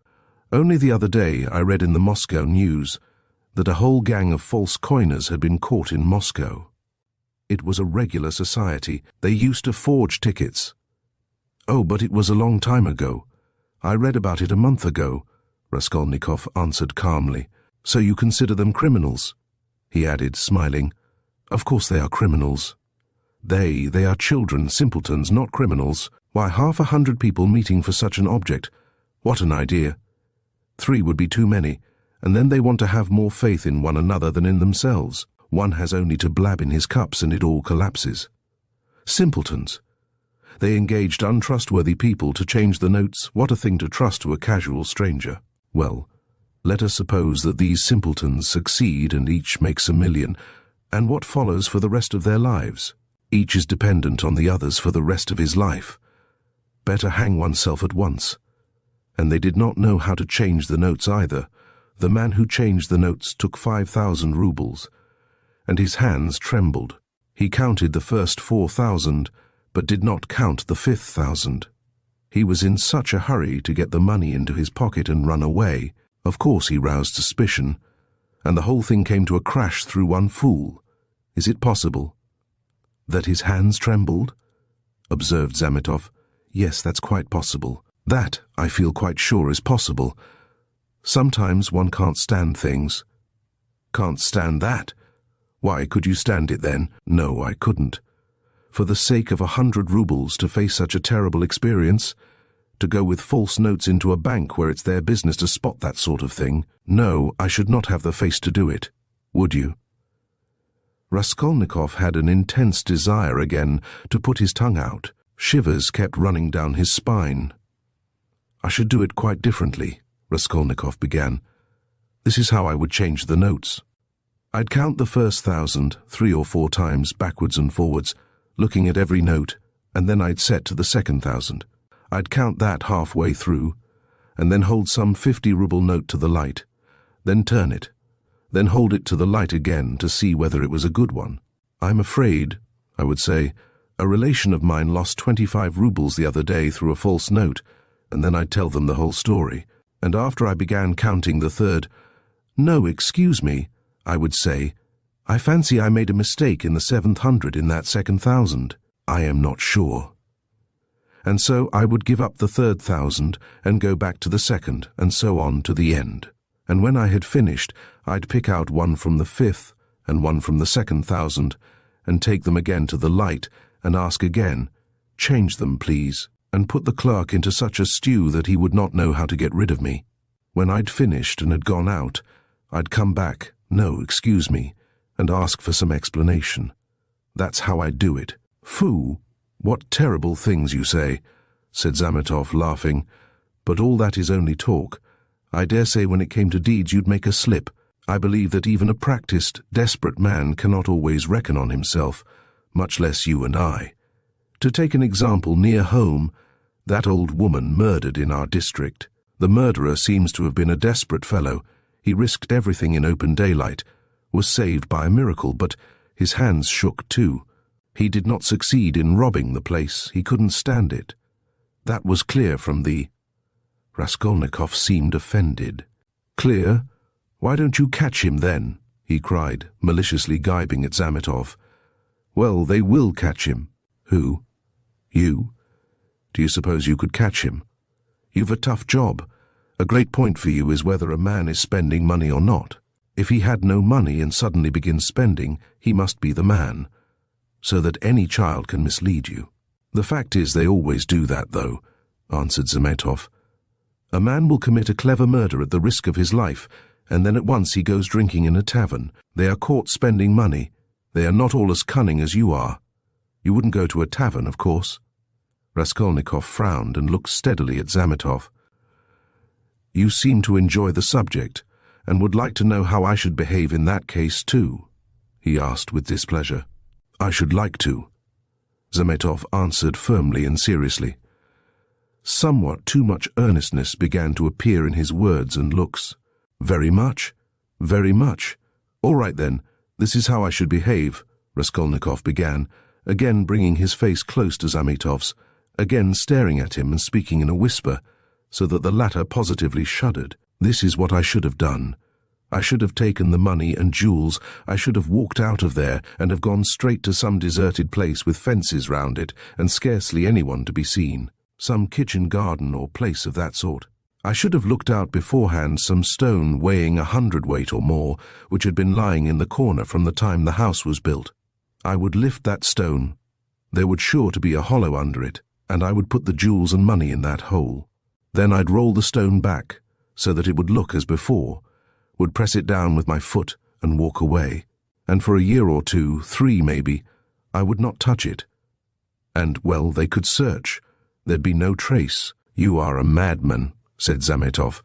S1: "Only the other day I read in the Moscow news that a whole gang of false coiners had been caught in Moscow. It was a regular society. They used to forge tickets." "Oh, but it was a long time ago. I read about it a month ago," Raskolnikov answered calmly. "So you consider them criminals?" he added, smiling. "Of course they are criminals." They are children, simpletons, not criminals. Why, 100 people meeting for such an object. What an idea. 3 would be too many, and then they want to have more faith in one another than in themselves. One has only to blab in his cups and it all collapses. Simpletons. They engaged untrustworthy people to change the notes. What a thing to trust to a casual stranger. Well, let us suppose that these simpletons succeed and each makes $1 million, and what follows for the rest of their lives? Each is dependent on the others for the rest of his life. Better hang oneself at once. And they did not know how to change the notes either. The man who changed the notes took 5,000 rubles, and his hands trembled. He counted the first 4,000, but did not count the 5th 1,000. He was in such a hurry to get the money into his pocket and run away. Of course he roused suspicion, and the whole thing came to a crash through one fool. Is it possible? That his hands trembled? Observed Zametov. Yes, that's quite possible. That, I feel quite sure, is possible. Sometimes one can't stand things. Can't stand that? Why, could you stand it then? No, I couldn't. For the sake of 100 rubles to face such a terrible experience? To go with false notes into a bank where it's their business to spot that sort of thing? No, I should not have the face to do it. Would you? Raskolnikov had an intense desire again to put his tongue out. Shivers kept running down his spine. I should do it quite differently, Raskolnikov began. This is how I would change the notes. I'd count the first 1,000 3 or 4 times backwards and forwards, looking at every note, and then I'd set to the second 1,000. I'd count that halfway through, and then hold some 50-ruble note to the light, then turn it, then hold it to the light again to see whether it was a good one. I'm afraid, I would say, a relation of mine lost 25 rubles the other day through a false note, and then I'd tell them the whole story. And after I began counting the third, no, excuse me, I would say, I fancy I made a mistake in the 7th 100 in that second 1,000. I am not sure. and so I would give up the 3,000 and go back to the second, and so on to the end. And when I had finished, I'd pick out one from the 5th and one from the 2,000, and take them again to the light and ask again, "Change them, please," and put the clerk into such a stew that he would not know how to get rid of me. When I'd finished and had gone out, I'd come back, "No, excuse me," and ask for some explanation. That's how I do it. "Foo, what terrible things you say," said Zametov, laughing. "But all that is only talk. I dare say when it came to deeds you'd make a slip. I believe that even a practiced, desperate man cannot always reckon on himself, much less you and I. To take an example near home, that old woman murdered in our district. The murderer seems to have been a desperate fellow. He risked everything in open daylight, was saved by a miracle, but his hands shook too. He did not succeed in robbing the place. He couldn't stand it. That was clear from the—" Raskolnikov seemed offended. "Clear? Why don't you catch him then?" he cried, maliciously gibing at Zametov. "Well, they will catch him." "Who? You? Do you suppose you could catch him? You've a tough job. A great point for you is whether a man is spending money or not. If he had no money and suddenly begins spending, he must be the man, so that any child can mislead you. The fact is they always do that, though," answered Zametov. "A man will commit a clever murder at the risk of his life, and then at once he goes drinking in a tavern. They are caught spending money. They are not all as cunning as you are. You wouldn't go to a tavern, of course." Raskolnikov frowned and looked steadily at Zametov. "You seem to enjoy the subject, and would like to know how I should behave in that case too?" he asked with displeasure. "I should like to," Zametov answered firmly and seriously. Somewhat too much earnestness began to appear in his words and looks. "Very much? Very much. All right then, this is how I should behave," Raskolnikov began, again bringing his face close to Zametov's, again staring at him and speaking in a whisper, so that the latter positively shuddered. "This is what I should have done. I should have taken the money and jewels. I should have walked out of there and have gone straight to some deserted place with fences round it and scarcely anyone to be seen. Some kitchen garden or place of that sort. I should have looked out beforehand some stone weighing 100 weight or more, which had been lying in the corner from the time the house was built. I would lift that stone. There would sure to be a hollow under it, and I would put the jewels and money in that hole. Then I'd roll the stone back, so that it would look as before, would press it down with my foot and walk away. And for a year or two, 3 maybe, I would not touch it. And, well, they could search. There'd be no trace." "You are a madman," said Zametov,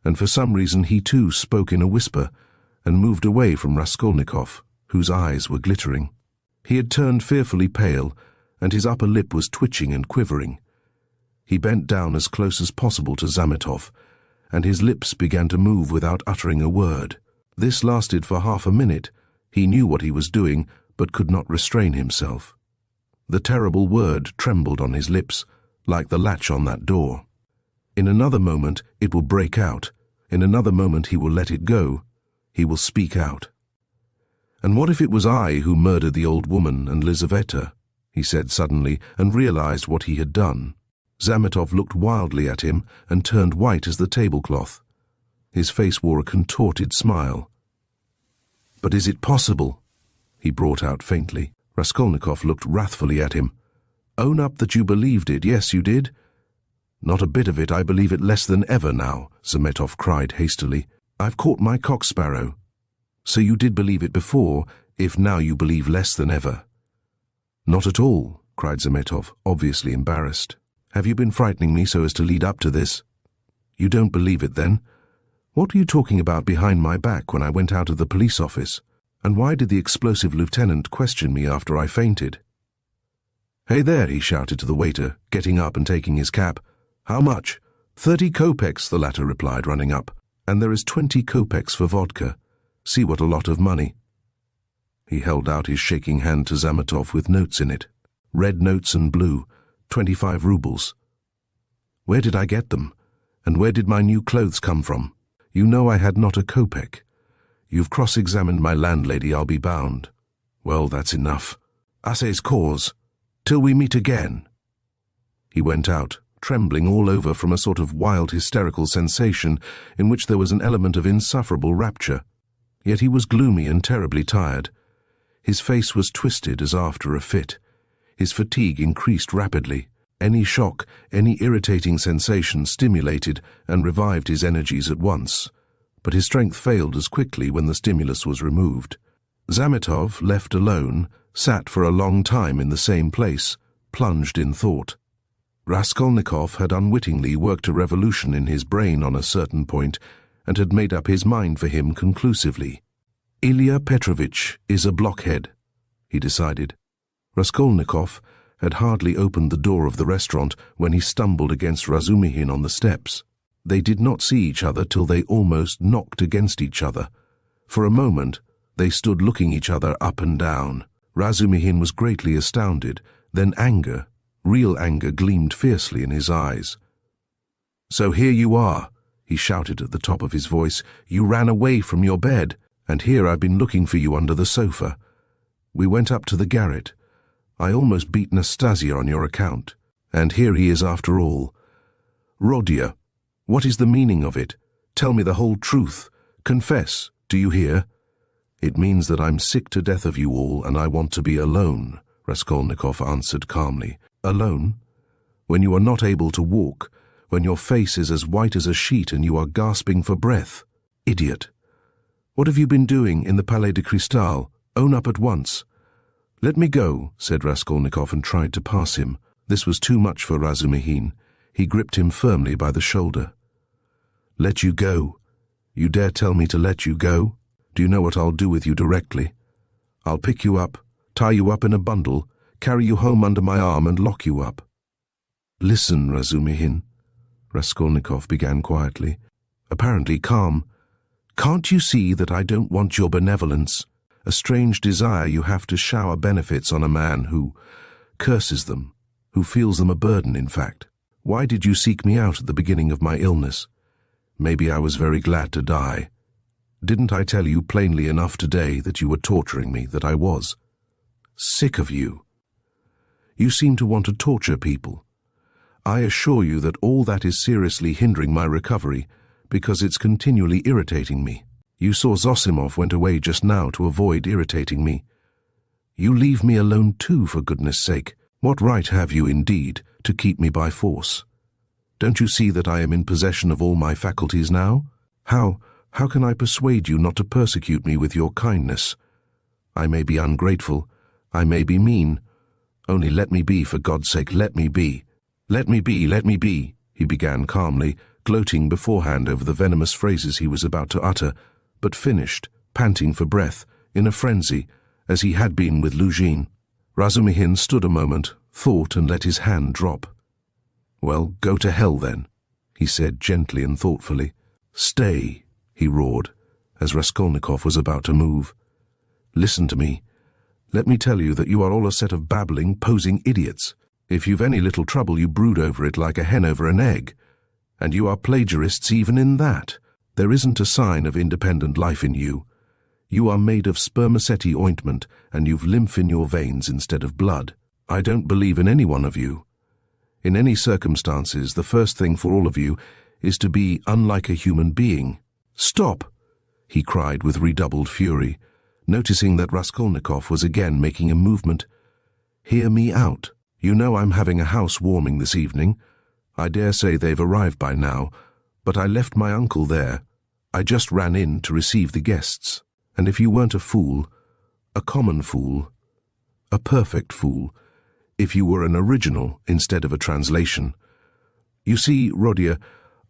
S1: and for some reason he too spoke in a whisper, and moved away from Raskolnikov, whose eyes were glittering. He had turned fearfully pale, and his upper lip was twitching and quivering. He bent down as close as possible to Zametov, and his lips began to move without uttering a word. This lasted for half a minute. He knew what he was doing, but could not restrain himself. The terrible word trembled on his lips, like the latch on that door. In another moment it will break out. In another moment he will let it go. He will speak out. "And what if it was I who murdered the old woman and Lizaveta?" he said suddenly, and realized what he had done. Zametov looked wildly at him and turned white as the tablecloth. His face wore a contorted smile. "But is it possible?" he brought out faintly. Raskolnikov looked wrathfully at him. "Own up that you believed it. Yes, you did." "Not a bit of it. I believe it less than ever now," Zametov cried hastily. "I've caught my cock-sparrow." "So you did believe it before, if now you believe less than ever?" "Not at all," cried Zametov, obviously embarrassed. "Have you been frightening me so as to lead up to this?" "You don't believe it, then? What were you talking about behind my back when I went out of the police office? And why did the explosive lieutenant question me after I fainted?" "Hey there," he shouted to the waiter, getting up and taking his cap. "How much?" 30 kopecks, the latter replied, running up. "And there is 20 kopecks for vodka. See what a lot of money." He held out his shaking hand to Zametov with notes in it. Red notes and blue, 25 rubles. "Where did I get them? And where did my new clothes come from? You know I had not a kopeck. You've cross-examined my landlady, I'll be bound. Well, that's enough. Assay's cause. Till we meet again." He went out, trembling all over from a sort of wild hysterical sensation in which there was an element of insufferable rapture. Yet he was gloomy and terribly tired. His face was twisted as after a fit. His fatigue increased rapidly. Any shock, any irritating sensation stimulated and revived his energies at once, but his strength failed as quickly when the stimulus was removed. Zametov, left alone, sat for a long time in the same place, plunged in thought. Raskolnikov had unwittingly worked a revolution in his brain on a certain point and had made up his mind for him conclusively. Ilya Petrovitch is a blockhead, he decided. Raskolnikov had hardly opened the door of the restaurant when he stumbled against Razumihin on the steps. They did not see each other till they almost knocked against each other. For a moment, they stood looking each other up and down. Razumihin was greatly astounded. Then anger, real anger, gleamed fiercely in his eyes. "So here you are," he shouted at the top of his voice. "You ran away from your bed, and here I've been looking for you under the sofa. We went up to the garret. I almost beat Nastasia on your account, and here he is after all. Rodia, what is the meaning of it? Tell me the whole truth. Confess, do you hear?" "It means that I'm sick to death of you all, and I want to be alone," Raskolnikov answered calmly. "Alone? When you are not able to walk, when your face is as white as a sheet and you are gasping for breath. Idiot! What have you been doing in the Palais de Cristal? Own up at once." "Let me go," said Raskolnikov, and tried to pass him. This was too much for Razumihin. He gripped him firmly by the shoulder. "Let you go? You dare tell me to let you go? Do you know what I'll do with you directly? I'll pick you up, tie you up in a bundle, carry you home under my arm and lock you up." "Listen, Razumihin," Raskolnikov began quietly, apparently calm. "Can't you see that I don't want your benevolence? A strange desire you have to shower benefits on a man who curses them, who feels them a burden, in fact. Why did you seek me out at the beginning of my illness? Maybe I was very glad to die. Didn't I tell you plainly enough today that you were torturing me, that I was? Sick of you. You seem to want to torture people. I assure you that all that is seriously hindering my recovery because it's continually irritating me. You saw Zosimov went away just now to avoid irritating me. You leave me alone too, for goodness sake. What right have you, indeed, to keep me by force? Don't you see that I am in possession of all my faculties now? How can I persuade you not to persecute me with your kindness? I may be ungrateful, I may be mean. Only let me be, for God's sake, let me be. Let me be, let me be," he began calmly, gloating beforehand over the venomous phrases he was about to utter, but finished, panting for breath, in a frenzy, as he had been with Lujin. Razumihin stood a moment, thought, and let his hand drop. "Well, go to hell then," he said gently and thoughtfully. "Stay," he roared, as Raskolnikov was about to move. "Listen to me. Let me tell you that you are all a set of babbling, posing idiots. If you've any little trouble, you brood over it like a hen over an egg. And you are plagiarists even in that. There isn't a sign of independent life in you. You are made of spermaceti ointment, and you've lymph in your veins instead of blood. I don't believe in any one of you. In any circumstances, the first thing for all of you is to be unlike a human being." "Stop!" he cried with redoubled fury, noticing that Raskolnikov was again making a movement. "Hear me out. You know I'm having a house warming this evening. I dare say they've arrived by now, but I left my uncle there. I just ran in to receive the guests. And if you weren't a fool, a common fool, a perfect fool, if you were an original instead of a translation. You see, Rodia,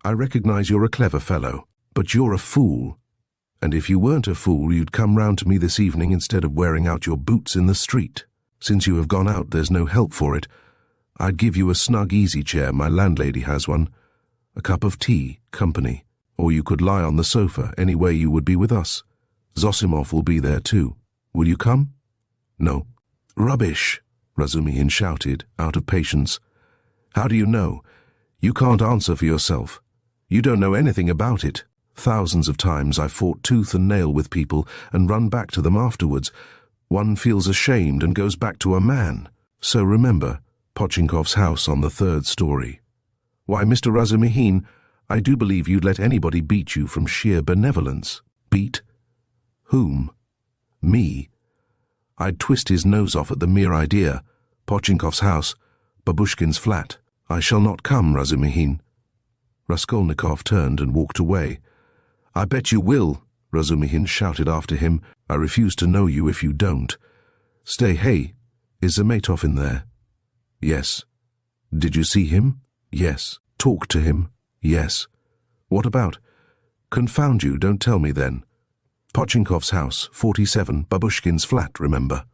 S1: I recognize you're a clever fellow, but you're a fool. And if you weren't a fool, you'd come round to me this evening instead of wearing out your boots in the street. Since you have gone out, there's no help for it. I'd give you a snug easy chair, my landlady has one, a cup of tea, company, or you could lie on the sofa, any way you would be with us. Zosimov will be there too. Will you come? No. Rubbish, Razumihin shouted, out of patience. How do you know? You can't answer for yourself. You don't know anything about it. Thousands of times I've fought tooth and nail with people and run back to them afterwards. One feels ashamed and goes back to a man. So remember, Pochinkov's house on the 3rd story. Why, Mr. Razumihin, I do believe you'd let anybody beat you from sheer benevolence. Beat? Whom? Me. I'd twist his nose off at the mere idea. Pochinkov's house, Babushkin's flat. I shall not come, Razumihin. Raskolnikov turned and walked away. I bet you will, Razumihin shouted after him. I refuse to know you if you don't. Stay, hey, is Zametov in there? Yes. Did you see him? Yes. Talk to him? Yes. What about? Confound you, don't tell me then. Pochinkov's house, 47, Babushkin's flat, remember?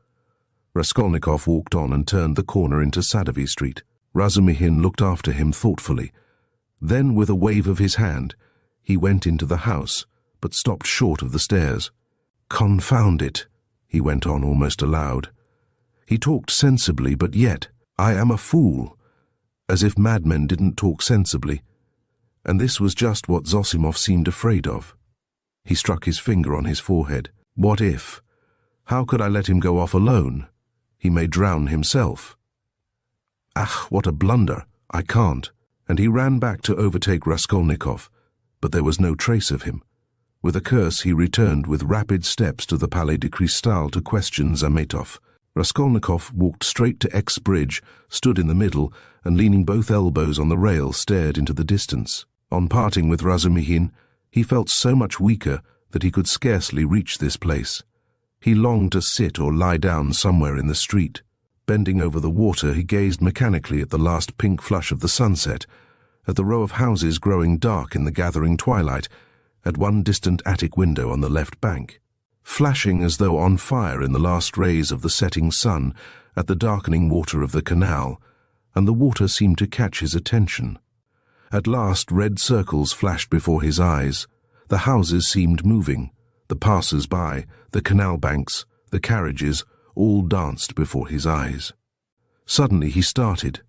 S1: Raskolnikov walked on and turned the corner into Sadovy Street. Razumihin looked after him thoughtfully. Then, with a wave of his hand, he went into the house, but stopped short of the stairs. Confound it, he went on almost aloud. He talked sensibly, but yet, I am a fool. As if madmen didn't talk sensibly. And this was just what Zosimov seemed afraid of. He struck his finger on his forehead. What if? How could I let him go off alone? He may drown himself. Ah, what a blunder! I can't. And he ran back to overtake Raskolnikov, but there was no trace of him. With a curse he returned with rapid steps to the Palais de Cristal to question Zametov. Raskolnikov walked straight to X Bridge, stood in the middle, and leaning both elbows on the rail stared into the distance. On parting with Razumihin, he felt so much weaker that he could scarcely reach this place. He longed to sit or lie down somewhere in the street. Bending over the water, he gazed mechanically at the last pink flush of the sunset, at the row of houses growing dark in the gathering twilight, at one distant attic window on the left bank, flashing as though on fire in the last rays of the setting sun, at the darkening water of the canal, and the water seemed to catch his attention. At last red circles flashed before his eyes. The houses seemed moving, the passers-by, the canal banks, the carriages, all danced before his eyes. Suddenly he started,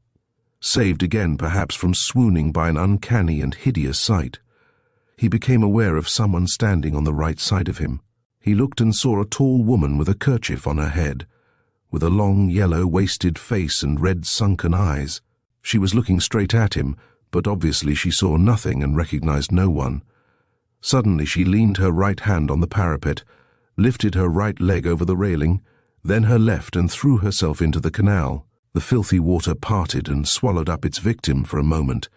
S1: saved again perhaps from swooning by an uncanny and hideous sight. He became aware of someone standing on the right side of him. He looked and saw a tall woman with a kerchief on her head, with a long yellow wasted face and red sunken eyes. She was looking straight at him, but obviously she saw nothing and recognized no one. Suddenly she leaned her right hand on the parapet, lifted her right leg over the railing, then her left, and threw herself into the canal. The filthy water parted and swallowed up its victim for a moment,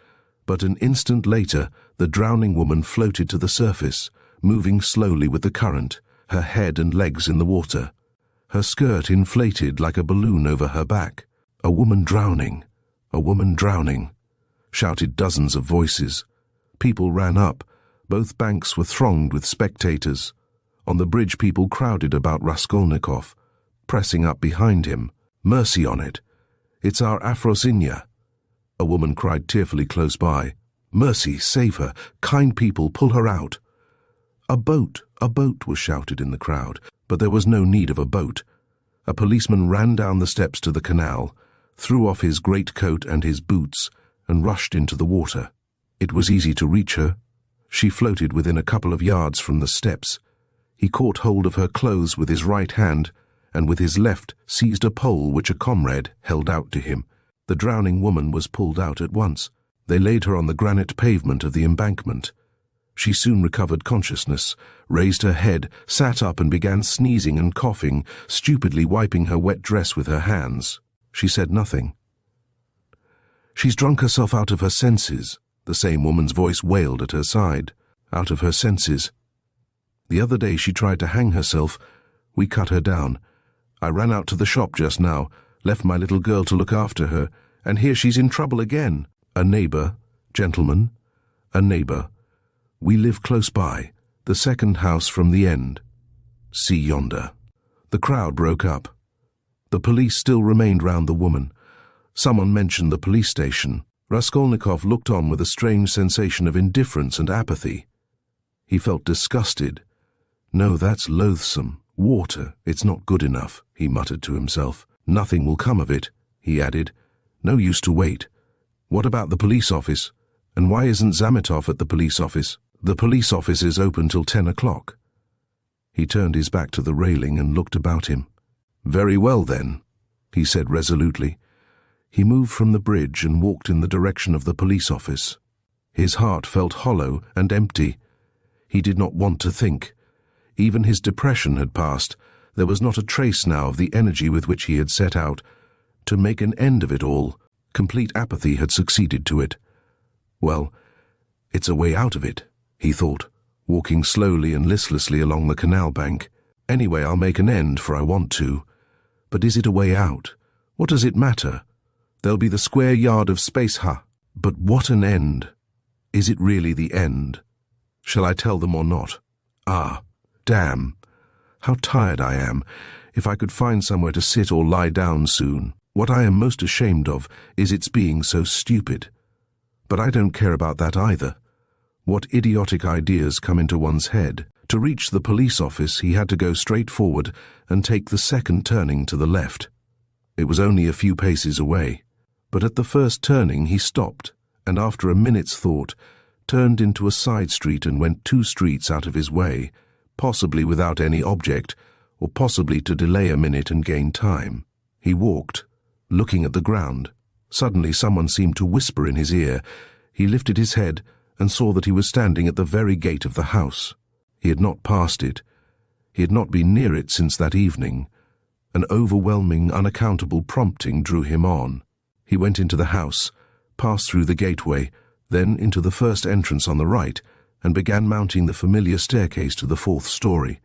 S1: but an instant later the drowning woman floated to the surface, moving slowly with the current, her head and legs in the water. Her skirt inflated like a balloon over her back. "A woman drowning! A woman drowning!" shouted dozens of voices. People ran up. Both banks were thronged with spectators. On the bridge people crowded about Raskolnikov, pressing up behind him. "Mercy on it! It's our Afrosinya!" A woman cried tearfully close by. "Mercy, save her! Kind people, pull her out!" A boat was shouted in the crowd, but there was no need of a boat. A policeman ran down the steps to the canal, threw off his greatcoat and his boots, and rushed into the water. It was easy to reach her. She floated within a couple of yards from the steps. He caught hold of her clothes with his right hand, and with his left seized a pole which a comrade held out to him. The drowning woman was pulled out at once. They laid her on the granite pavement of the embankment. She soon recovered consciousness, raised her head, sat up and began sneezing and coughing, stupidly wiping her wet dress with her hands. She said nothing. "She's drunk herself out of her senses," the same woman's voice wailed at her side. "Out of her senses. The other day she tried to hang herself. We cut her down. I ran out to the shop just now, left my little girl to look after her, and here she's in trouble again. A neighbor, gentlemen, a neighbor. We live close by, the second house from the end. See yonder." The crowd broke up. The police still remained round the woman. Someone mentioned the police station. Raskolnikov looked on with a strange sensation of indifference and apathy. He felt disgusted. "No, that's loathsome. Water, it's not good enough," he muttered to himself. "Nothing will come of it," he added. "No use to wait. What about the police office? And why isn't Zametov at the police office? The police office is open till 10 o'clock. He turned his back to the railing and looked about him. "Very well, then," he said resolutely. He moved from the bridge and walked in the direction of the police office. His heart felt hollow and empty. He did not want to think. Even his depression had passed. There was not a trace now of the energy with which he had set out to make an end of it all. Complete apathy had succeeded to it. Well, it's a way out of it, he thought, walking slowly and listlessly along the canal bank. Anyway, I'll make an end, for I want to. But is it a way out? What does it matter? There'll be the square yard of space, But what an end? Is it really the end? Shall I tell them or not? Ah, damn. How tired I am. If I could find somewhere to sit or lie down soon. What I am most ashamed of is its being so stupid. But I don't care about that either. What idiotic ideas come into one's head. To reach the police office, he had to go straight forward and take the second turning to the left. It was only a few paces away. But at the first turning he stopped, and after a minute's thought, turned into a side street and went 2 streets out of his way, possibly without any object, or possibly to delay a minute and gain time. He walked, looking at the ground. Suddenly someone seemed to whisper in his ear. He lifted his head and saw that he was standing at the very gate of the house. He had not passed it. He had not been near it since that evening. An overwhelming, unaccountable prompting drew him on. He went into the house, passed through the gateway, then into the first entrance on the right, and began mounting the familiar staircase to the 4th story.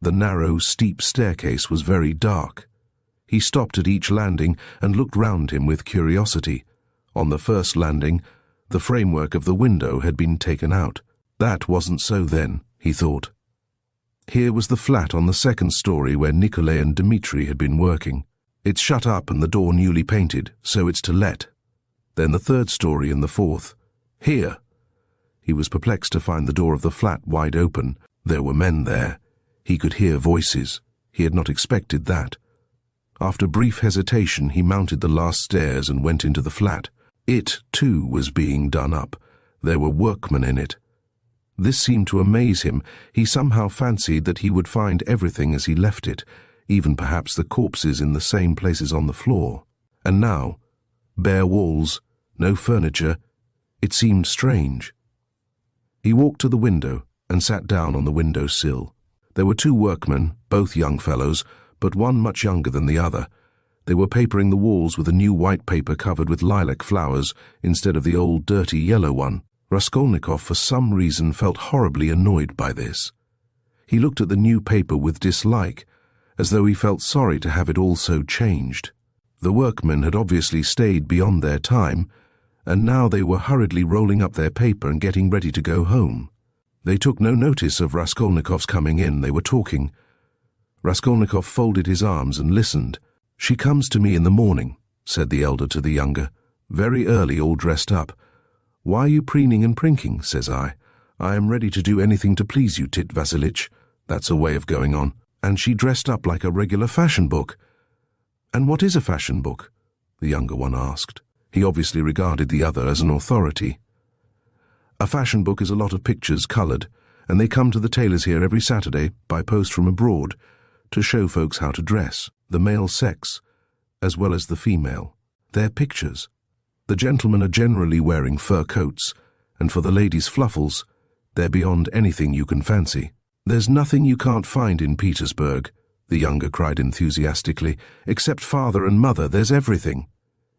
S1: The narrow, steep staircase was very dark. He stopped at each landing and looked round him with curiosity. On the first landing, the framework of the window had been taken out. That wasn't so then, he thought. Here was the flat on the 2nd story where Nikolay and Dmitri had been working. It's shut up and the door newly painted, so it's to let. Then the 3rd story and the 4th. Here! He was perplexed to find the door of the flat wide open. There were men there. He could hear voices. He had not expected that. After brief hesitation, he mounted the last stairs and went into the flat. It, too, was being done up. There were workmen in it. This seemed to amaze him. He somehow fancied that he would find everything as he left it, even perhaps the corpses in the same places on the floor. And now, bare walls, no furniture. It seemed strange. He walked to the window and sat down on the window sill. There were 2 workmen, both young fellows, but one much younger than the other. They were papering the walls with a new white paper covered with lilac flowers instead of the old dirty yellow one. Raskolnikov for some reason felt horribly annoyed by this. He looked at the new paper with dislike, as though he felt sorry to have it all so changed. The workmen had obviously stayed beyond their time, and now they were hurriedly rolling up their paper and getting ready to go home. They took no notice of Raskolnikov's coming in. They were talking. Raskolnikov folded his arms and listened. "She comes to me in the morning," said the elder to the younger, "very early, all dressed up. 'Why are you preening and prinking?' says I. 'I am ready to do anything to please you, Tit Vassilitch.' That's a way of going on. And she dressed up like a regular fashion book." "And what is a fashion book?" the younger one asked. He obviously regarded the other as an authority. "A fashion book is a lot of pictures coloured, and they come to the tailors here every Saturday, by post from abroad, to show folks how to dress, the male sex, as well as the female. They're pictures. The gentlemen are generally wearing fur coats, and for the ladies' fluffles, they're beyond anything you can fancy. There's nothing you can't find in Petersburg," the younger cried enthusiastically. "Except father and mother, there's everything."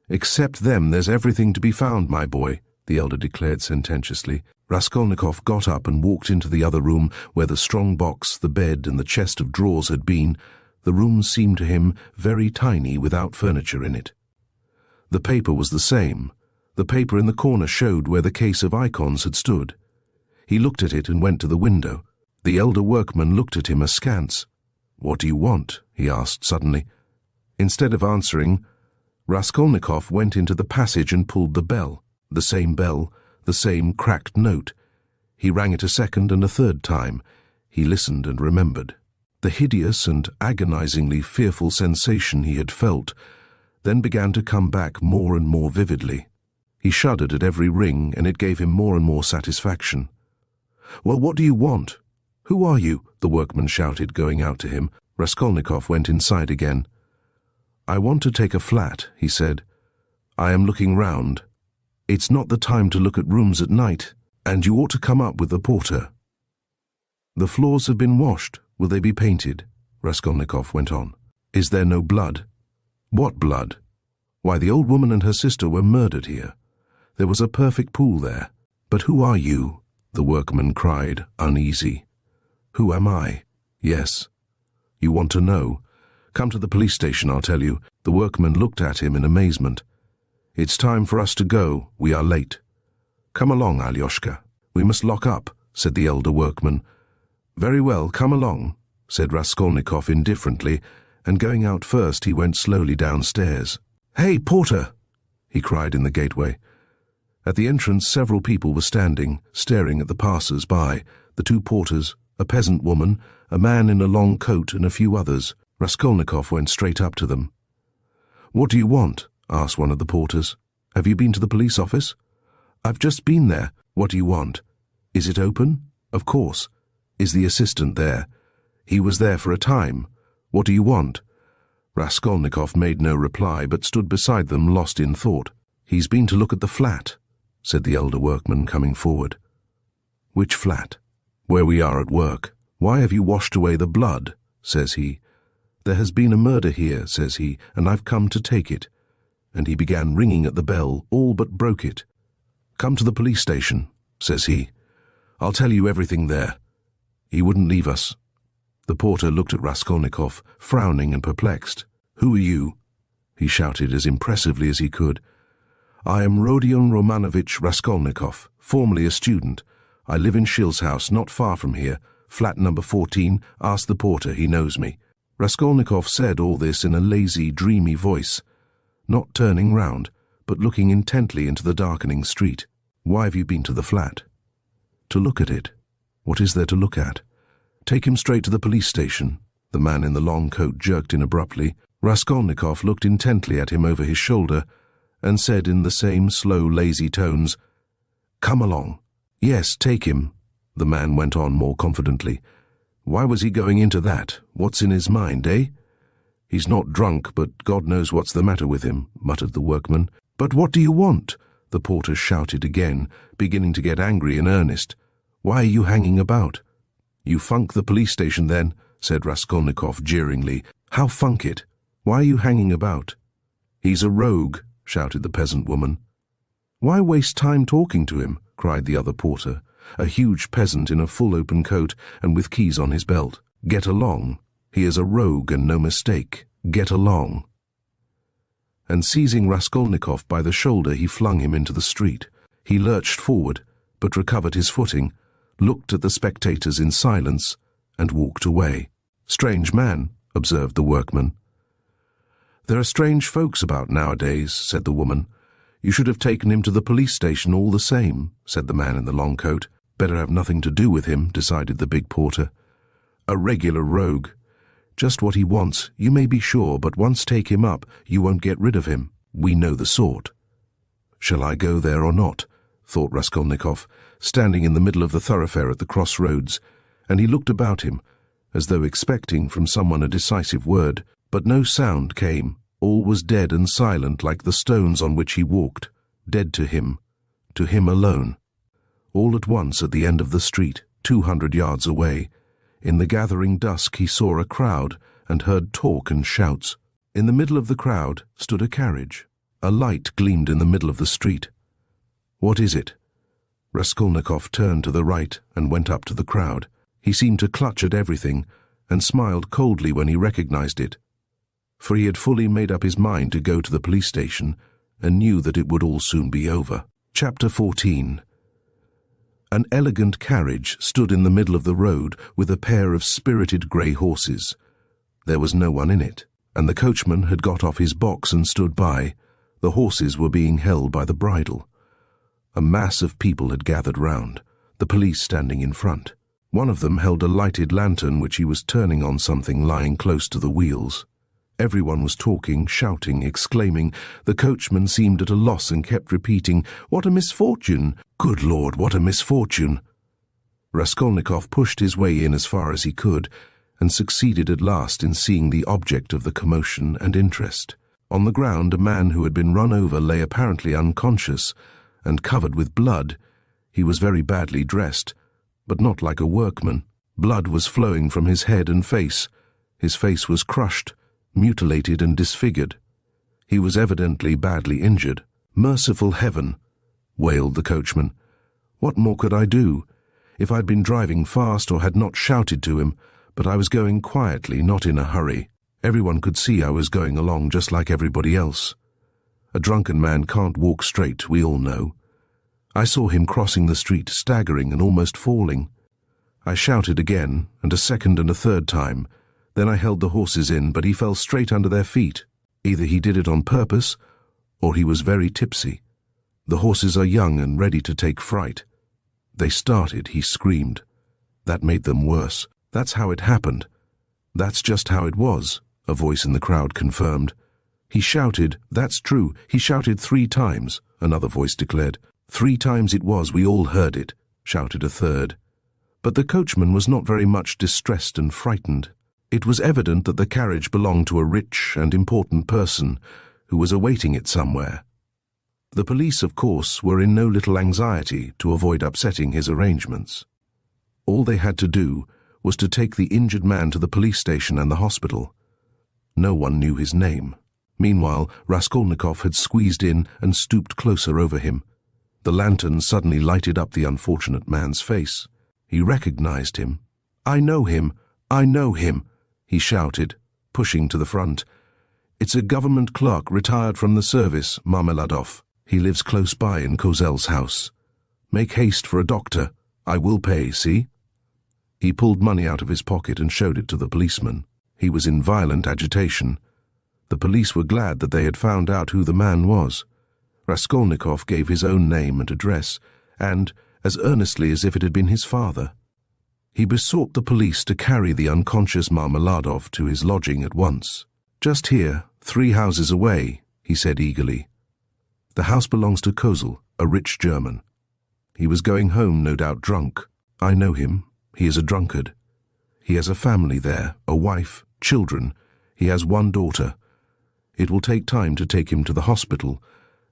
S1: "Except them, there's everything to be found, my boy," the elder declared sententiously. Raskolnikov got up and walked into the other room where the strong box, the bed, and the chest of drawers had been. The room seemed to him very tiny without furniture in it. The paper was the same. The paper in the corner showed where the case of icons had stood. He looked at it and went to the window. The elder workman looked at him askance. "What do you want?" he asked suddenly. Instead of answering, Raskolnikov went into the passage and pulled the bell. The same cracked note. He rang it a second and a third time. He listened and remembered. The hideous and agonizingly fearful sensation he had felt then began to come back more and more vividly. He shuddered at every ring, and it gave him more and more satisfaction. "Well, what do you want? Who are you?" the workman shouted, going out to him. Raskolnikov went inside again. "I want to take a flat," he said. I am looking round. It's not the time to look at rooms at night, and you ought to come up with the porter. The floors have been washed. Will they be painted? Raskolnikov went on. Is there no blood? What blood? Why, the old woman and her sister were murdered here. There was a perfect pool there. But who are you? The workman cried, uneasy. Who am I? Yes. You want to know? Come to the police station, I'll tell you. The workman looked at him in amazement. It's time for us to go. We are late. Come along, Alyoshka. We must lock up, said the elder workman. Very well, come along, said Raskolnikov indifferently, and going out first he went slowly downstairs. Hey, porter! He cried in the gateway. At the entrance several people were standing, staring at the passers-by, the two porters, a peasant woman, a man in a long coat, and a few others. Raskolnikov went straight up to them. What do you want? Asked one of the porters. Have you been to the police office? I've just been there. What do you want? Is it open? Of course. Is the assistant there? He was there for a time. What do you want? Raskolnikov made no reply, but stood beside them, lost in thought. He's been to look at the flat, said the elder workman, coming forward. Which flat? Where we are at work. Why have you washed away the blood? Says he. There has been a murder here, says he, and I've come to take it. And he began ringing at the bell, all but broke it. Come to the police station, says he. I'll tell you everything there. He wouldn't leave us. The porter looked at Raskolnikov, frowning and perplexed. Who are you? He shouted as impressively as he could. I am Rodion Romanovitch Raskolnikov, formerly a student. I live in Shil's house, not far from here. Flat number 14, ask the porter, he knows me. Raskolnikov said all this in a lazy, dreamy voice, not turning round, but looking intently into the darkening street. Why have you been to the flat? To look at it. What is there to look at? Take him straight to the police station. The man in the long coat jerked in abruptly. Raskolnikov looked intently at him over his shoulder and said in the same slow, lazy tones, Come along. Yes, take him. The man went on more confidently. Why was he going into that? What's in his mind, eh? He's not drunk, but God knows what's the matter with him, muttered the workman. But what do you want? The porter shouted again, beginning to get angry in earnest. Why are you hanging about? You funk the police station then, said Raskolnikov jeeringly. How funk it? Why are you hanging about? He's a rogue, shouted the peasant woman. Why waste time talking to him? Cried the other porter, a huge peasant in a full open coat and with keys on his belt. Get along. He is a rogue and no mistake. Get along. And seizing Raskolnikov by the shoulder, he flung him into the street. He lurched forward, but recovered his footing, looked at the spectators in silence, and walked away. Strange man, observed the workman. There are strange folks about nowadays, said the woman. You should have taken him to the police station all the same, said the man in the long coat. Better have nothing to do with him, decided the big porter. A regular rogue. Just what he wants, you may be sure, but once take him up, you won't get rid of him. We know the sort. Shall I go there or not? Thought Raskolnikov, standing in the middle of the thoroughfare at the crossroads, and he looked about him, as though expecting from someone a decisive word, but no sound came. All was dead and silent like the stones on which he walked, dead to him alone. All at once at the end of the street, 200 yards away, in the gathering dusk he saw a crowd and heard talk and shouts. In the middle of the crowd stood a carriage. A light gleamed in the middle of the street. What is it? Raskolnikov turned to the right and went up to the crowd. He seemed to clutch at everything and smiled coldly when he recognized it, for he had fully made up his mind to go to the police station and knew that it would all soon be over. Chapter 14. An elegant carriage stood in the middle of the road with a pair of spirited grey horses. There was no one in it, and the coachman had got off his box and stood by. The horses were being held by the bridle. A mass of people had gathered round, the police standing in front. One of them held a lighted lantern which he was turning on something lying close to the wheels. Everyone was talking, shouting, exclaiming. The coachman seemed at a loss and kept repeating, "What a misfortune! Good Lord, what a misfortune!" Raskolnikov pushed his way in as far as he could, and succeeded at last in seeing the object of the commotion and interest. On the ground, a man who had been run over lay apparently unconscious and covered with blood. He was very badly dressed, but not like a workman. Blood was flowing from his head and face. His face was crushed, mutilated and disfigured. He was evidently badly injured. "Merciful heaven," wailed the coachman. "What more could I do? If I'd been driving fast or had not shouted to him, but I was going quietly, not in a hurry. Everyone could see I was going along just like everybody else. A drunken man can't walk straight, we all know. I saw him crossing the street, staggering and almost falling. I shouted again, and a second and a third time. Then I held the horses in, but he fell straight under their feet. Either he did it on purpose, or he was very tipsy. The horses are young and ready to take fright. They started, he screamed. That made them worse. That's how it happened. That's just how it was, a voice in the crowd confirmed. He shouted, that's true, he shouted 3 times, another voice declared. 3 times it was, we all heard it, shouted a third. But the coachman was not very much distressed and frightened. It was evident that the carriage belonged to a rich and important person who was awaiting it somewhere. The police, of course, were in no little anxiety to avoid upsetting his arrangements. All they had to do was to take the injured man to the police station and the hospital. No one knew his name. Meanwhile, Raskolnikov had squeezed in and stooped closer over him. The lantern suddenly lighted up the unfortunate man's face. He recognized him. "I know him! I know him!" he shouted, pushing to the front. "It's a government clerk retired from the service, Marmeladov. He lives close by in Kozel's house. Make haste for a doctor. I will pay, see?" He pulled money out of his pocket and showed it to the policeman. He was in violent agitation. The police were glad that they had found out who the man was. Raskolnikov gave his own name and address, and, as earnestly as if it had been his father, he besought the police to carry the unconscious Marmeladov to his lodging at once. "Just here, 3 houses away," he said eagerly. "The house belongs to Kozel, a rich German. He was going home, no doubt drunk. I know him. He is a drunkard. He has a family there, a wife, children. He has 1 daughter. It will take time to take him to the hospital,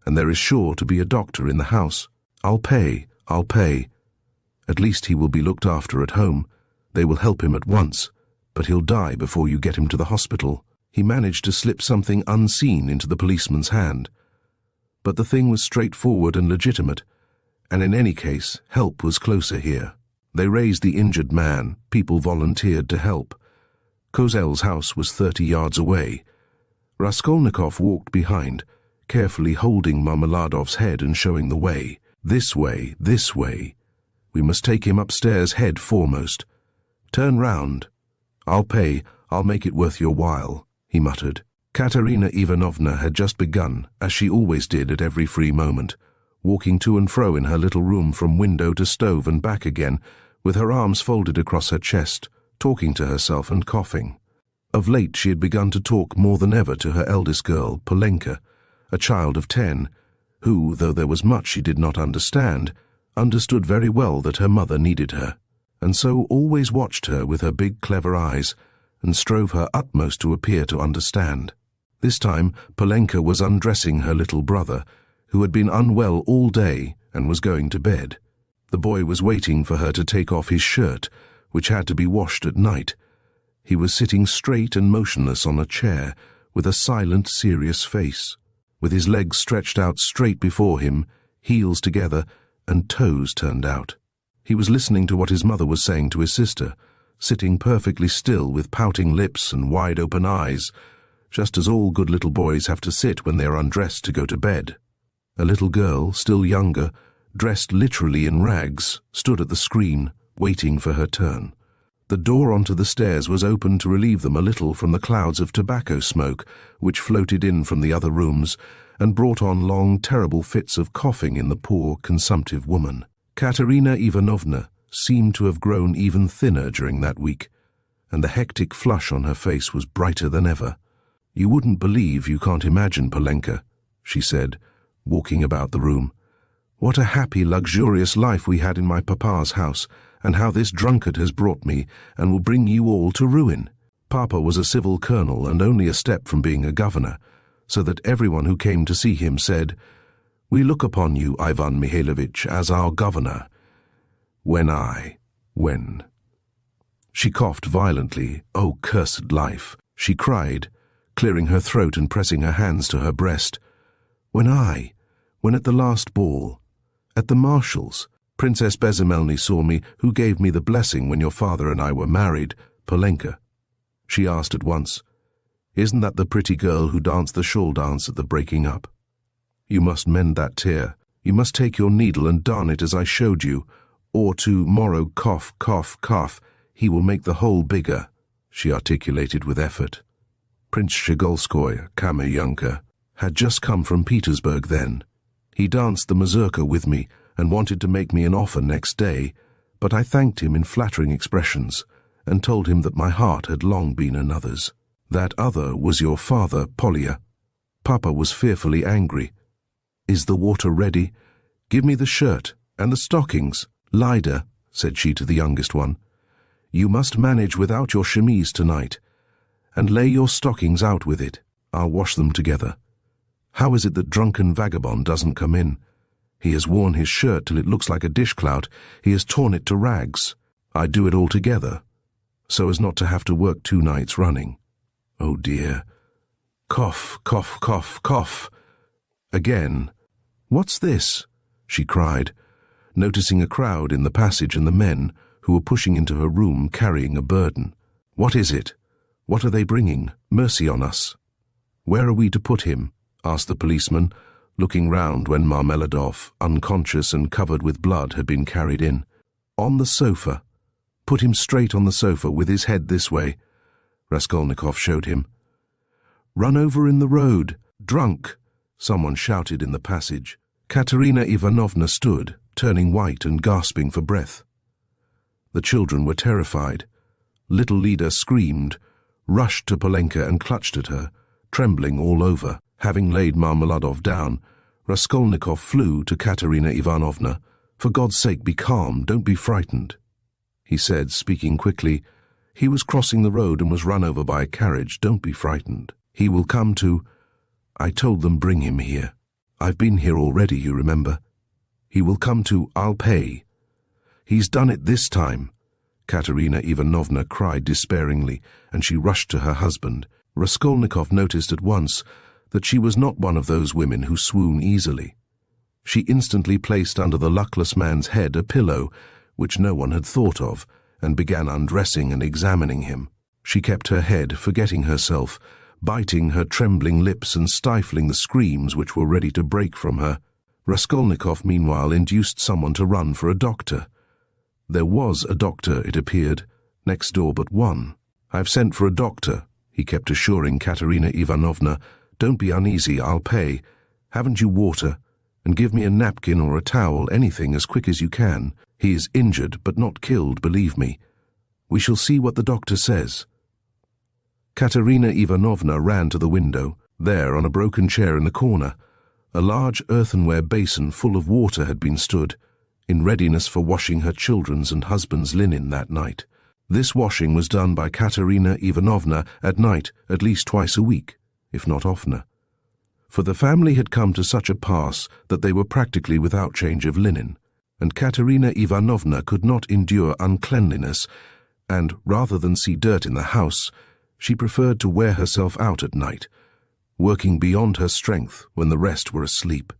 S1: and there is sure to be a doctor in the house. I'll pay. At least he will be looked after at home. They will help him at once, but he'll die before you get him to the hospital." He managed to slip something unseen into the policeman's hand. But the thing was straightforward and legitimate, and in any case, help was closer here. They raised the injured man. People volunteered to help. Kozel's house was 30 yards away. Raskolnikov walked behind, carefully holding Marmeladov's head and showing the way. This way, this way. We must take him upstairs head foremost. Turn round. I'll pay. I'll make it worth your while, he muttered. Katerina Ivanovna had just begun, as she always did at every free moment, walking to and fro in her little room from window to stove and back again, with her arms folded across her chest, talking to herself and coughing. Of late she had begun to talk more than ever to her eldest girl, Polenka, a child of 10, who, though there was much she did not understand, understood very well that her mother needed her, and so always watched her with her big clever eyes, and strove her utmost to appear to understand. This time Polenka was undressing her little brother, who had been unwell all day and was going to bed. The boy was waiting for her to take off his shirt, which had to be washed at night. He was sitting straight and motionless on a chair, with a silent, serious face, with his legs stretched out straight before him, heels together, and toes turned out. He was listening to what his mother was saying to his sister, sitting perfectly still with pouting lips and wide-open eyes, just as all good little boys have to sit when they are undressed to go to bed. A little girl, still younger, dressed literally in rags, stood at the screen, waiting for her turn. The door onto the stairs was open to relieve them a little from the clouds of tobacco smoke which floated in from the other rooms and brought on long, terrible fits of coughing in the poor, consumptive woman. Katerina Ivanovna seemed to have grown even thinner during that week, and the hectic flush on her face was brighter than ever. "You wouldn't believe, you can't imagine, Polenka," she said, walking about the room. "What a happy, luxurious life we had in my papa's house, and how this drunkard has brought me and will bring you all to ruin. Papa was a civil colonel and only a step from being a governor, so that everyone who came to see him said, "We look upon you, Ivan Mikhailovich, as our governor." When. She coughed violently. "Oh, cursed life!" she cried, clearing her throat and pressing her hands to her breast. When at the last ball, at the Marshal's, Princess Bezemelny saw me, who gave me the blessing when your father and I were married, Polenka." She asked at once, "Isn't that the pretty girl who danced the shawl dance at the breaking up? You must mend that tear. You must take your needle and darn it as I showed you, or tomorrow, cough, cough, cough, he will make the hole bigger," she articulated with effort. Prince Shigolskoy, Kammer-Junker, had just come from Petersburg then. He danced the mazurka with me and wanted to make me an offer next day, but I thanked him in flattering expressions and told him that my heart had long been another's. That other was your father, Polya. Papa was fearfully angry. "Is the water ready? Give me the shirt and the stockings." "Lida," said she to the youngest one, "you must manage without your chemise tonight, and lay your stockings out with it. I'll wash them together. How is it that drunken vagabond doesn't come in? He has worn his shirt till it looks like a dishclout. He has torn it to rags. I do it all together, so as not to have to work 2 nights running. Oh dear. Cough, cough, cough, cough. Again. What's this?" she cried, noticing a crowd in the passage and the men who were pushing into her room carrying a burden. "What is it? What are they bringing? Mercy on us." "Where are we to put him?" asked the policeman, looking round when Marmeladov, unconscious and covered with blood, had been carried in. "On the sofa. Put him straight on the sofa with his head this way," Raskolnikov showed him. "Run over in the road. Drunk," someone shouted in the passage. Katerina Ivanovna stood, turning white and gasping for breath. The children were terrified. Little Lida screamed, rushed to Polenka and clutched at her, trembling all over. Having laid Marmeladov down, Raskolnikov flew to Katerina Ivanovna. "For God's sake, be calm, don't be frightened," he said, speaking quickly. "He was crossing the road and was run over by a carriage. Don't be frightened. He will come to... I told them bring him here. I've been here already, you remember. He will come to... I'll pay. He's done it this time," Katerina Ivanovna cried despairingly, and she rushed to her husband. Raskolnikov noticed at once that she was not one of those women who swoon easily. She instantly placed under the luckless man's head a pillow, which no one had thought of, and began undressing and examining him. She kept her head, forgetting herself, biting her trembling lips and stifling the screams which were ready to break from her. Raskolnikov, meanwhile, induced someone to run for a doctor. There was a doctor, it appeared, next door but one. "I've sent for a doctor," he kept assuring Katerina Ivanovna. "Don't be uneasy, I'll pay. Haven't you water? And give me a napkin or a towel, anything, as quick as you can. He is injured, but not killed, believe me. We shall see what the doctor says." Katerina Ivanovna ran to the window. There, on a broken chair in the corner, a large earthenware basin full of water had been stood, in readiness for washing her children's and husband's linen that night. This washing was done by Katerina Ivanovna at night at least twice a week, if not oftener. For the family had come to such a pass that they were practically without change of linen, and Katerina Ivanovna could not endure uncleanliness, and, rather than see dirt in the house, she preferred to wear herself out at night, working beyond her strength when the rest were asleep,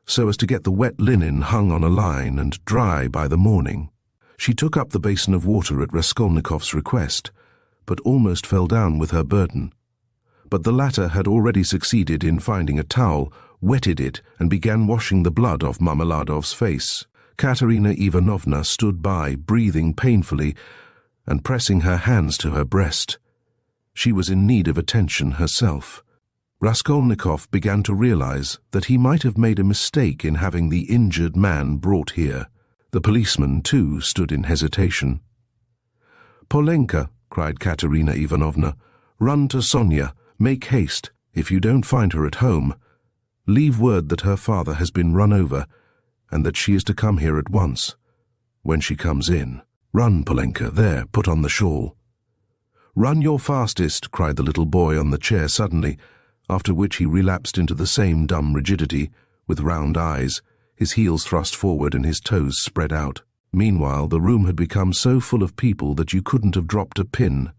S1: so as to get the wet linen hung on a line and dry by the morning. She took up the basin of water at Raskolnikov's request, but almost fell down with her burden. But the latter had already succeeded in finding a towel, wetted it, and began washing the blood off Marmeladov's face. Katerina Ivanovna stood by, breathing painfully and pressing her hands to her breast. She was in need of attention herself. Raskolnikov began to realize that he might have made a mistake in having the injured man brought here. The policeman, too, stood in hesitation. "Polenka," cried Katerina Ivanovna, "run to Sonia. Make haste. If you don't find her at home, leave word that her father has been run over, and that she is to come here at once. When she comes in, run, Polenka, there, put on the shawl." "Run your fastest," cried the little boy on the chair suddenly. after which he relapsed into the same dumb rigidity, with round eyes, his heels thrust forward and his toes spread out. Meanwhile, the room had become so full of people that you couldn't have dropped a pin.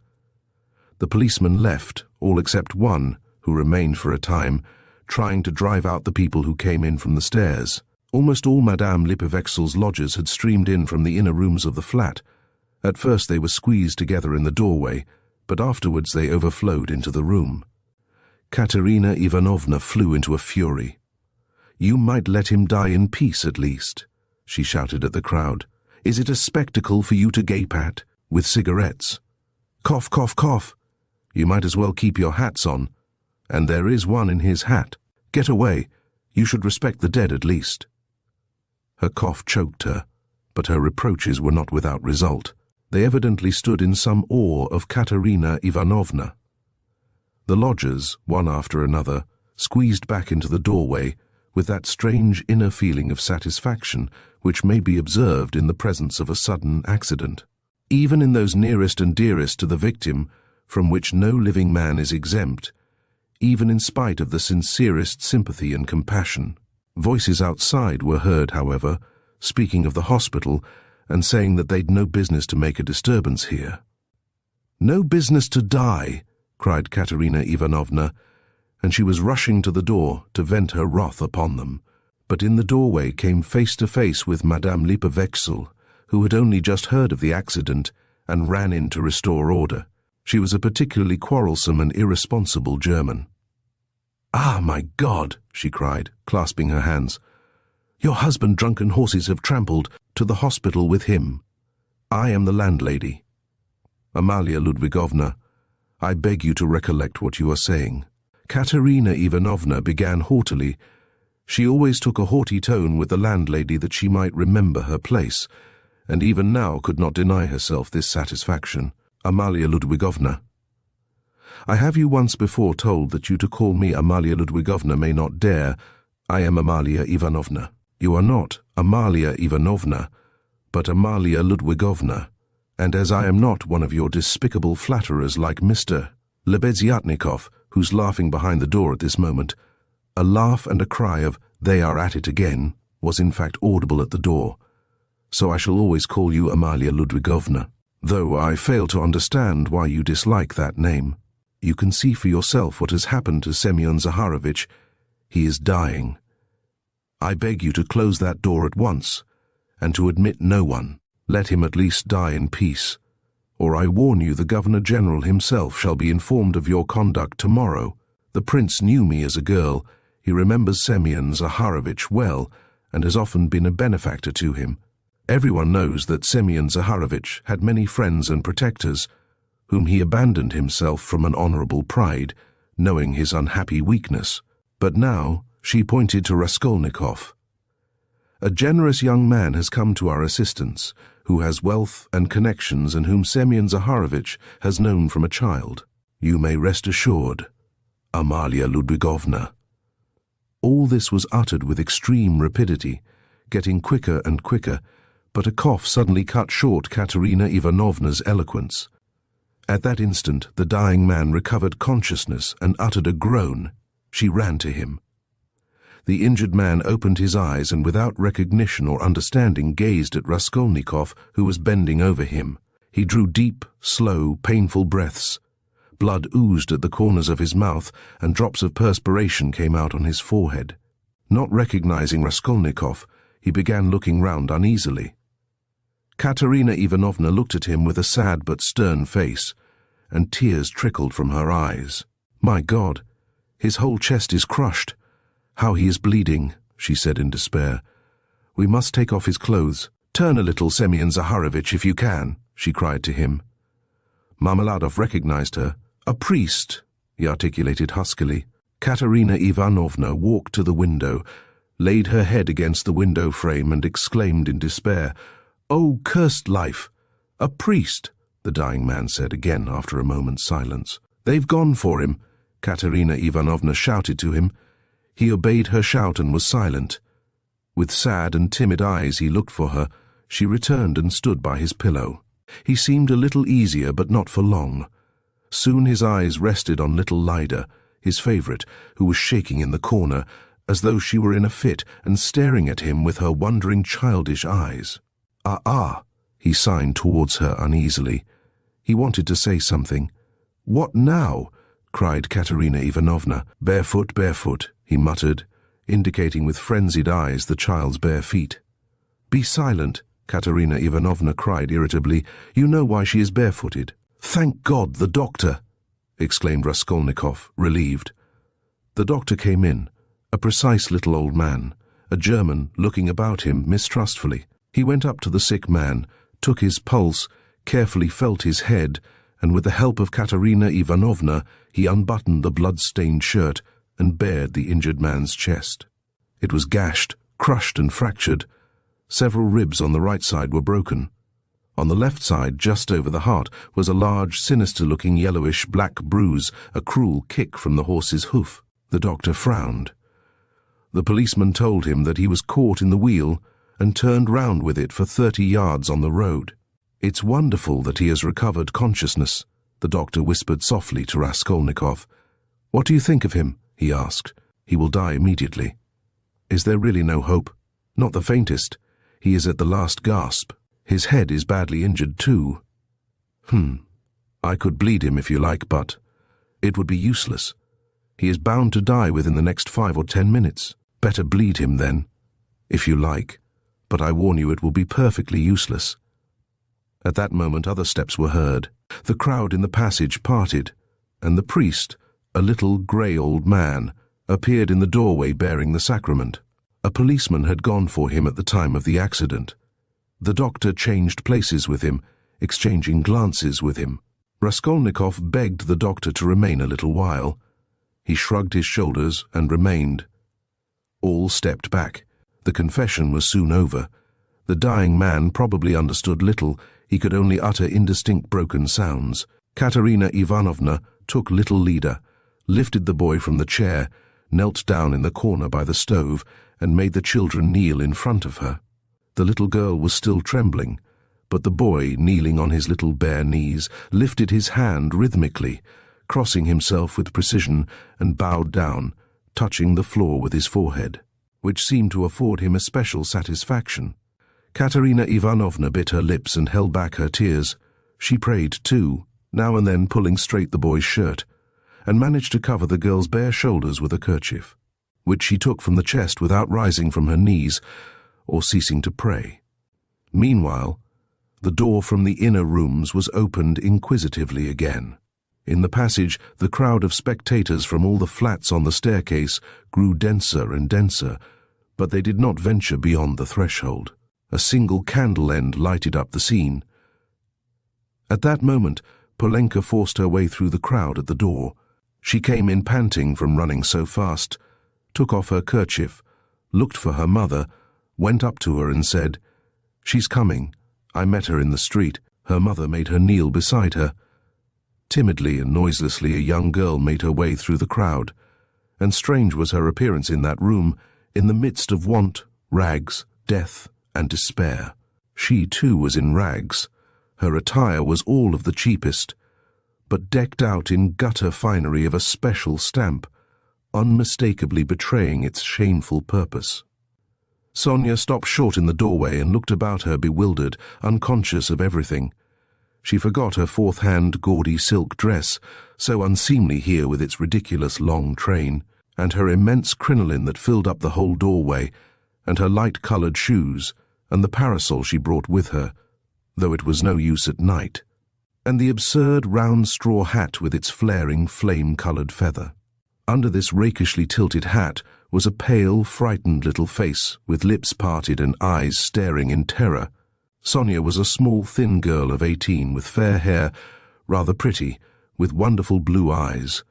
S1: The policeman left, all except one, who remained for a time, trying to drive out the people who came in from the stairs. Almost all Madame Lipovexel's lodgers had streamed in from the inner rooms of the flat. At first they were squeezed together in the doorway, but afterwards they overflowed into the room. Katerina Ivanovna flew into a fury. "You might let him die in peace at least," she shouted at the crowd. "Is it a spectacle for you to gape at, with cigarettes? Cough, cough, cough. You might as well keep your hats on. And there is one in his hat. Get away. You should respect the dead at least." Her cough choked her, but her reproaches were not without result. They evidently stood in some awe of Katerina Ivanovna. The lodgers, one after another, squeezed back into the doorway with that strange inner feeling of satisfaction which may be observed in the presence of a sudden accident. Even in those nearest and dearest to the victim, from which no living man is exempt, even in spite of the sincerest sympathy and compassion. Voices outside were heard, however, speaking of the hospital and saying that they'd no business to make a disturbance here. "No business to die," cried Katerina Ivanovna, and she was rushing to the door to vent her wrath upon them. But in the doorway came face to face with Madame Lipovexel, who had only just heard of the accident and ran in to restore order. She was a particularly quarrelsome and irresponsible German. "Ah, my God!" she cried, clasping her hands. "Your husband drunken horses have trampled to the hospital with him. I am the landlady. Amalia Ludwigovna, I beg you to recollect what you are saying." Katerina Ivanovna began haughtily. She always took a haughty tone with the landlady that she might remember her place, and even now could not deny herself this satisfaction. "Amalia Ludwigovna, I have you once before told that you to call me Amalia Ludwigovna may not dare. I am Amalia Ivanovna. You are not Amalia Ivanovna, but Amalia Ludwigovna, and as I am not one of your despicable flatterers like Mr. Lebeziatnikov, who's laughing behind the door at this moment, a laugh and a cry of 'They are at it again' was in fact audible at the door, so I shall always call you Amalia Ludwigovna, though I fail to understand why you dislike that name. You can see for yourself what has happened to Semyon Zaharovich. He is dying. I beg you to close that door at once, and to admit no one. Let him at least die in peace, or I warn you the Governor-General himself shall be informed of your conduct tomorrow. The prince knew me as a girl. He remembers Semyon Zaharovich well, and has often been a benefactor to him. Everyone knows that Semyon Zaharovich had many friends and protectors, whom he abandoned himself from an honorable pride, knowing his unhappy weakness. But now she pointed to Raskolnikov. A generous young man has come to our assistance, who has wealth and connections and whom Semyon Zaharovich has known from a child. You may rest assured, Amalia Ludwigovna." All this was uttered with extreme rapidity, getting quicker and quicker, but a cough suddenly cut short Katerina Ivanovna's eloquence. At that instant the dying man recovered consciousness and uttered a groan. She ran to him. The injured man opened his eyes and without recognition or understanding gazed at Raskolnikov, who was bending over him. He drew deep, slow, painful breaths. Blood oozed at the corners of his mouth and drops of perspiration came out on his forehead. Not recognizing Raskolnikov, he began looking round uneasily. Katerina Ivanovna looked at him with a sad but stern face, and tears trickled from her eyes. "My God, his whole chest is crushed. How he is bleeding," she said in despair. "We must take off his clothes. Turn a little, Semyon Zaharovich, if you can," she cried to him. Marmeladov recognized her. "A priest," he articulated huskily. Katerina Ivanovna walked to the window, laid her head against the window frame and exclaimed in despair, "Oh, cursed life! A priest!" the dying man said again after a moment's silence. "They've gone for him," Katerina Ivanovna shouted to him. He obeyed her shout and was silent. With sad and timid eyes he looked for her. She returned and stood by his pillow. He seemed a little easier, but not for long. Soon his eyes rested on little Lida. his favorite, who was shaking in the corner, as though she were in a fit and staring at him with her wondering childish eyes. "Ah," he signed towards her uneasily. He wanted to say something. "What now?" cried Katerina Ivanovna. "Barefoot, barefoot," he muttered, indicating with frenzied eyes the child's bare feet. "Be silent," Katerina Ivanovna cried irritably. "You know why she is barefooted." "Thank God, the doctor!" exclaimed Raskolnikov, relieved. The doctor came in, a precise little old man, a German, looking about him mistrustfully. He went up to the sick man, took his pulse, carefully felt his head, and with the help of Katerina Ivanovna, he unbuttoned the blood-stained shirt and bared the injured man's chest. It was gashed, crushed and fractured. Several ribs on the right side were broken. On the left side, just over the heart, was a large, sinister-looking yellowish-black bruise, a cruel kick from the horse's hoof. The doctor frowned. The policeman told him that he was caught in the wheel and turned round with it for 30 yards on the road. "It's wonderful that he has recovered consciousness," the doctor whispered softly to Raskolnikov. "What do you think of him?" he asked. "He will die immediately." "Is there really no hope?" "Not the faintest. He is at the last gasp. His head is badly injured too." "I could bleed him if you like, but it would be useless. He is bound to die within the next 5 or 10 minutes. Better bleed him then, if you like, but I warn you it will be perfectly useless." At that moment other steps were heard. The crowd in the passage parted, and the priest, a little grey old man, appeared in the doorway bearing the sacrament. A policeman had gone for him at the time of the accident. The doctor changed places with him, exchanging glances with him. Raskolnikov begged the doctor to remain a little while. He shrugged his shoulders and remained. All stepped back. The confession was soon over. The dying man probably understood little. He could only utter indistinct broken sounds. Katerina Ivanovna took little Lida, lifted the boy from the chair, knelt down in the corner by the stove, and made the children kneel in front of her. The little girl was still trembling, but the boy, kneeling on his little bare knees, lifted his hand rhythmically, crossing himself with precision, and bowed down, touching the floor with his forehead, which seemed to afford him especial satisfaction. Katerina Ivanovna bit her lips and held back her tears. She prayed too, now and then pulling straight the boy's shirt, and managed to cover the girl's bare shoulders with a kerchief, which she took from the chest without rising from her knees or ceasing to pray. Meanwhile, the door from the inner rooms was opened inquisitively again. In the passage, the crowd of spectators from all the flats on the staircase grew denser and denser, but they did not venture beyond the threshold. A single candle end lighted up the scene. At that moment, Polenka forced her way through the crowd at the door. She came in panting from running so fast, took off her kerchief, looked for her mother, went up to her and said, "She's coming. I met her in the street." Her mother made her kneel beside her. Timidly and noiselessly a young girl made her way through the crowd, and strange was her appearance in that room, in the midst of want, rags, death, and despair. She too was in rags. Her attire was all of the cheapest, but decked out in gutter finery of a special stamp, unmistakably betraying its shameful purpose. Sonia stopped short in the doorway and looked about her bewildered, unconscious of everything. She forgot her fourth-hand gaudy silk dress, so unseemly here with its ridiculous long train, and her immense crinoline that filled up the whole doorway, and her light-coloured shoes, and the parasol she brought with her, though it was no use at night, and the absurd round straw hat with its flaring flame-coloured feather. Under this rakishly tilted hat was a pale, frightened little face, with lips parted and eyes staring in terror. Sonia was a small, thin girl of 18, with fair hair, rather pretty, with wonderful blue eyes.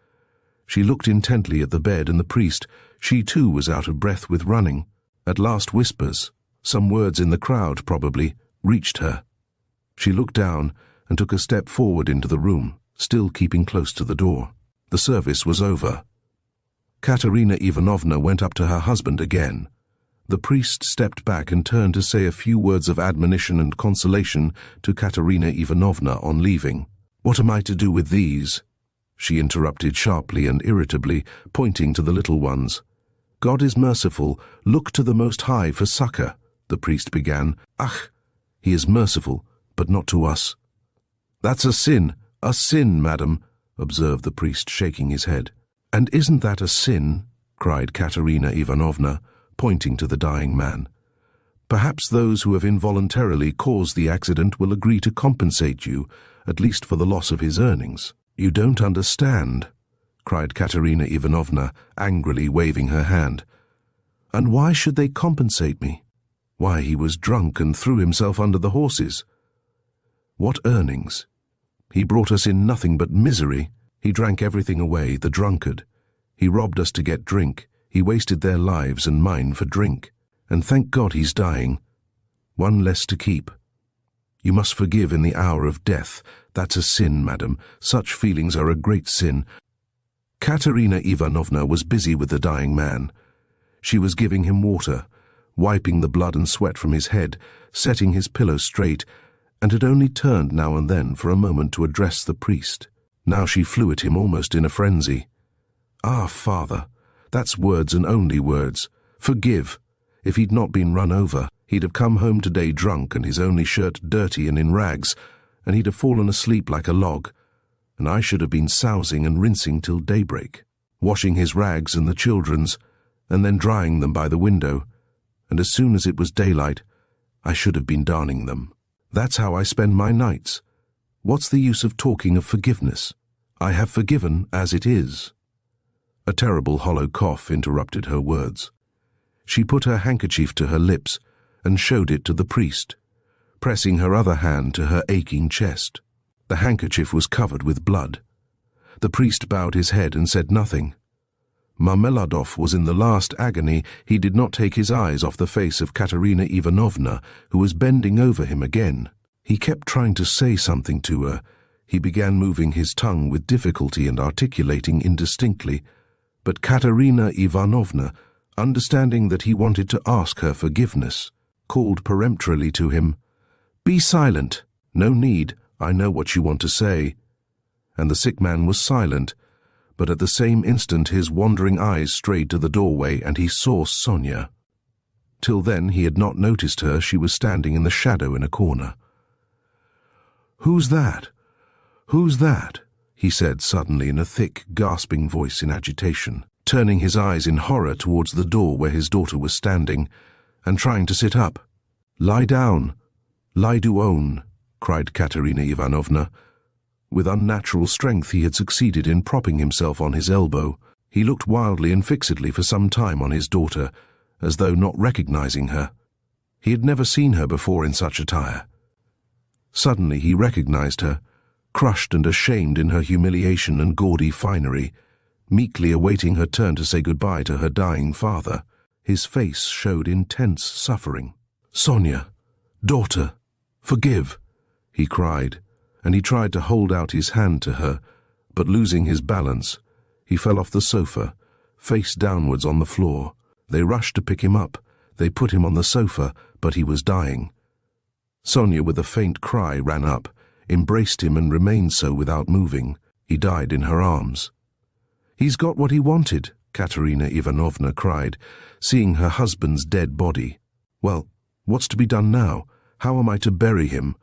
S1: She looked intently at the bed and the priest. She too was out of breath with running. At last whispers, some words in the crowd probably, reached her. She looked down and took a step forward into the room, still keeping close to the door. The service was over. Katerina Ivanovna went up to her husband again. The priest stepped back and turned to say a few words of admonition and consolation to Katerina Ivanovna on leaving. "What am I to do with these?" she interrupted sharply and irritably, pointing to the little ones. God is merciful, look to the Most High for succor, the priest began. Ach, he is merciful, but not to us. That's a sin, madam, observed the priest, shaking his head. And isn't that a sin? Cried Katerina Ivanovna, pointing to the dying man. Perhaps those who have involuntarily caused the accident will agree to compensate you, at least for the loss of his earnings. You don't understand, cried Katerina Ivanovna, angrily waving her hand. And why should they compensate me? Why, he was drunk and threw himself under the horses. What earnings? He brought us in nothing but misery. He drank everything away, the drunkard. He robbed us to get drink. He wasted their lives and mine for drink. And thank God he's dying. One less to keep. You must forgive in the hour of death. That's a sin, madam. Such feelings are a great sin. Katerina Ivanovna was busy with the dying man. She was giving him water, wiping the blood and sweat from his head, setting his pillow straight, and had only turned now and then for a moment to address the priest. Now she flew at him almost in a frenzy. Ah, father, that's words and only words. Forgive. If he'd not been run over, he'd have come home today drunk and his only shirt dirty and in rags, and he'd have fallen asleep like a log, and I should have been sousing and rinsing till daybreak, washing his rags and the children's, and then drying them by the window, and as soon as it was daylight, I should have been darning them. That's how I spend my nights. What's the use of talking of forgiveness? I have forgiven as it is. A terrible hollow cough interrupted her words. She put her handkerchief to her lips and showed it to the priest, pressing her other hand to her aching chest. The handkerchief was covered with blood. The priest bowed his head and said nothing. Marmeladov was in the last agony. He did not take his eyes off the face of Katerina Ivanovna, who was bending over him again. He kept trying to say something to her. He began moving his tongue with difficulty and articulating indistinctly, but Katerina Ivanovna, understanding that he wanted to ask her forgiveness, called peremptorily to him, "Be silent. No need. I know what you want to say." And the sick man was silent, but at the same instant his wandering eyes strayed to the doorway and he saw Sonia. Till then he had not noticed her. She was standing in the shadow in a corner. "Who's that? Who's that?" he said suddenly in a thick, gasping voice in agitation, turning his eyes in horror towards the door where his daughter was standing, and trying to sit up. "Lie down. Lie do own," cried Katerina Ivanovna. With unnatural strength he had succeeded in propping himself on his elbow. He looked wildly and fixedly for some time on his daughter, as though not recognizing her. He had never seen her before in such attire. Suddenly he recognized her, crushed and ashamed in her humiliation and gaudy finery, meekly awaiting her turn to say goodbye to her dying father. His face showed intense suffering. "Sonia, daughter, forgive," he cried, and he tried to hold out his hand to her, but losing his balance, he fell off the sofa, face downwards on the floor. They rushed to pick him up. They put him on the sofa, but he was dying. Sonia, with a faint cry, ran up, embraced him and remained so without moving. He died in her arms. "He's got what he wanted," Katerina Ivanovna cried, seeing her husband's dead body. "Well, what's to be done now? How am I to bury him?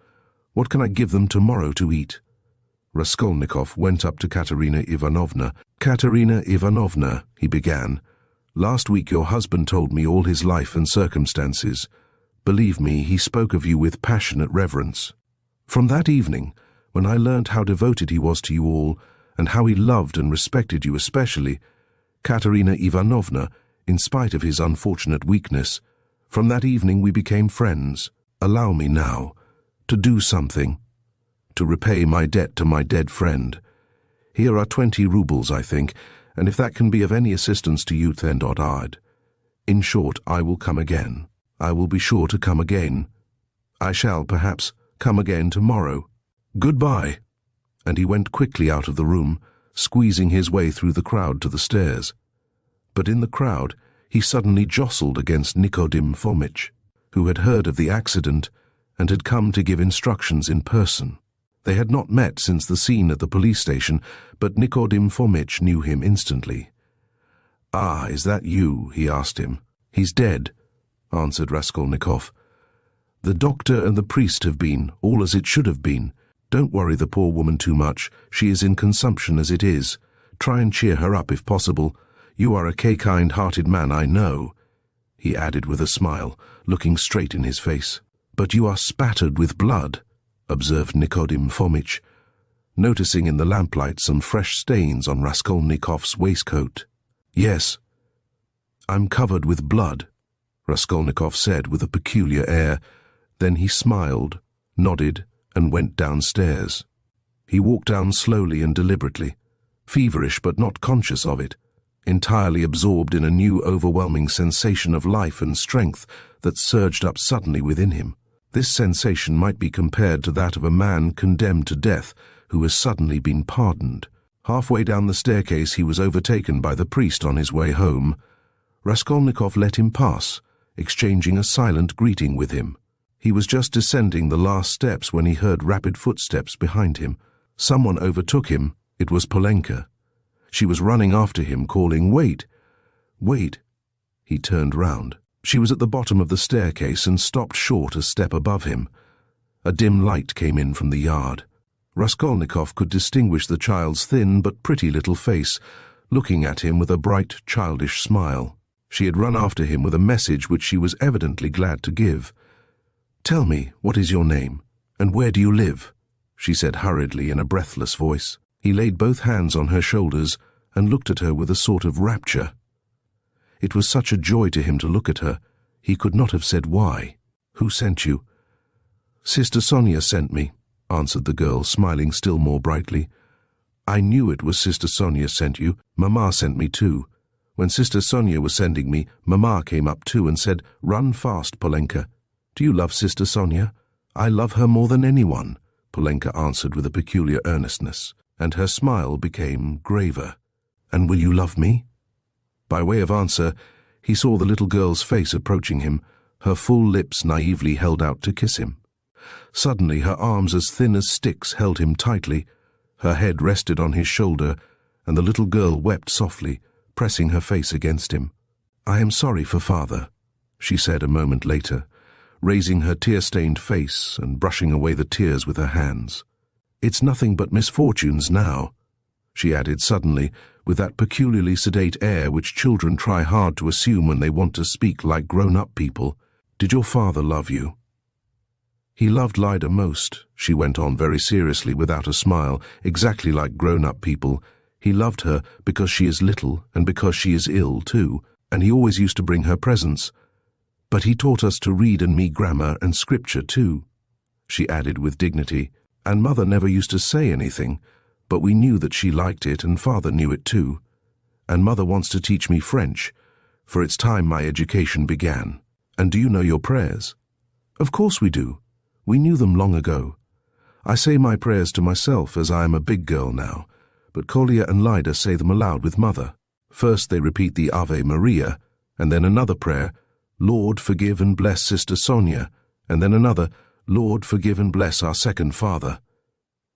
S1: What can I give them tomorrow to eat?" Raskolnikov went up to Katerina Ivanovna. "Katerina Ivanovna," he began, "last week your husband told me all his life and circumstances. Believe me, he spoke of you with passionate reverence. From that evening, when I learnt how devoted he was to you all, and how he loved and respected you especially, Katerina Ivanovna, in spite of his unfortunate weakness, from that evening we became friends. Allow me now to do something, to repay my debt to my dead friend. Here are 20 roubles, I think, and if that can be of any assistance to you, then I'd. In short, I will come again. I will be sure to come again. I shall, perhaps, come again tomorrow. Goodbye." And he went quickly out of the room, squeezing his way through the crowd to the stairs. But in the crowd he suddenly jostled against Nicodim Fomitch, who had heard of the accident and had come to give instructions in person. They had not met since the scene at the police station, but Nikodim Fomitch knew him instantly. "Ah, is that you?" he asked him. "He's dead," answered Raskolnikov. "The doctor and the priest have been, all as it should have been. Don't worry the poor woman too much. She is in consumption as it is. Try and cheer her up if possible. You are a kind-hearted man, I know," he added with a smile, looking straight in his face. "But you are spattered with blood," observed Nikodim Fomitch, noticing in the lamplight some fresh stains on Raskolnikov's waistcoat. "Yes, I'm covered with blood," Raskolnikov said with a peculiar air. Then he smiled, nodded, and went downstairs. He walked down slowly and deliberately, feverish but not conscious of it, entirely absorbed in a new overwhelming sensation of life and strength that surged up suddenly within him. This sensation might be compared to that of a man condemned to death who has suddenly been pardoned. Halfway down the staircase he was overtaken by the priest on his way home. Raskolnikov let him pass, exchanging a silent greeting with him. He was just descending the last steps when he heard rapid footsteps behind him. Someone overtook him. It was Polenka. She was running after him, calling, "Wait! Wait!" He turned round. She was at the bottom of the staircase and stopped short a step above him. A dim light came in from the yard. Raskolnikov could distinguish the child's thin but pretty little face, looking at him with a bright, childish smile. She had run after him with a message which she was evidently glad to give. "Tell me, what is your name, and where do you live?" she said hurriedly in a breathless voice. He laid both hands on her shoulders and looked at her with a sort of rapture. It was such a joy to him to look at her, he could not have said why. "Who sent you?" "Sister Sonia sent me," answered the girl, smiling still more brightly. "I knew it was Sister Sonia sent you. Mama sent me too. When Sister Sonia was sending me, Mama came up too and said, 'Run fast, Polenka.' Do you love Sister Sonia?" "I love her more than anyone," Polenka answered with a peculiar earnestness, and her smile became graver. "And will you love me?" By way of answer, he saw the little girl's face approaching him, her full lips naively held out to kiss him. Suddenly her arms as thin as sticks held him tightly, her head rested on his shoulder, and the little girl wept softly, pressing her face against him. "I am sorry for father," she said a moment later, raising her tear-stained face and brushing away the tears with her hands. "It's nothing but misfortunes now," she added suddenly, with that peculiarly sedate air which children try hard to assume when they want to speak like grown-up people. "Did your father love you?" "He loved Lida most," she went on very seriously without a smile, exactly like grown-up people. "He loved her because she is little and because she is ill too, and he always used to bring her presents. But he taught us to read and me grammar and scripture too," she added with dignity, "and mother never used to say anything, but we knew that she liked it and father knew it too. And mother wants to teach me French, for it's time my education began. And do you know your prayers?" "Of course we do. We knew them long ago. I say my prayers to myself as I am a big girl now, but Kolya and Lida say them aloud with mother. First they repeat the Ave Maria, and then another prayer, 'Lord, forgive and bless Sister Sonia,' and then another, 'Lord, forgive and bless our second father.'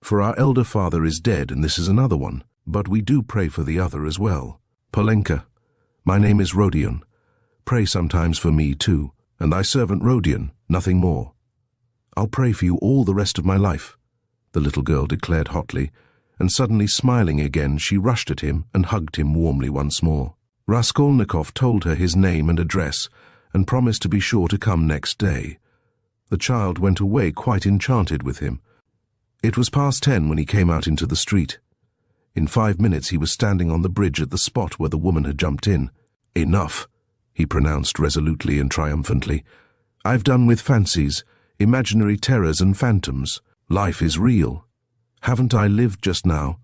S1: For our elder father is dead, and this is another one, but we do pray for the other as well. Polenka, my name is Rodion. Pray sometimes for me too, and thy servant Rodion, nothing more." "I'll pray for you all the rest of my life," the little girl declared hotly, and suddenly smiling again, she rushed at him and hugged him warmly once more. Raskolnikov told her his name and address, and promised to be sure to come next day. The child went away quite enchanted with him. It was past 10 when he came out into the street. In 5 minutes he was standing on the bridge at the spot where the woman had jumped in. "Enough," he pronounced resolutely and triumphantly. "I've done with fancies, imaginary terrors and phantoms. Life is real. Haven't I lived just now?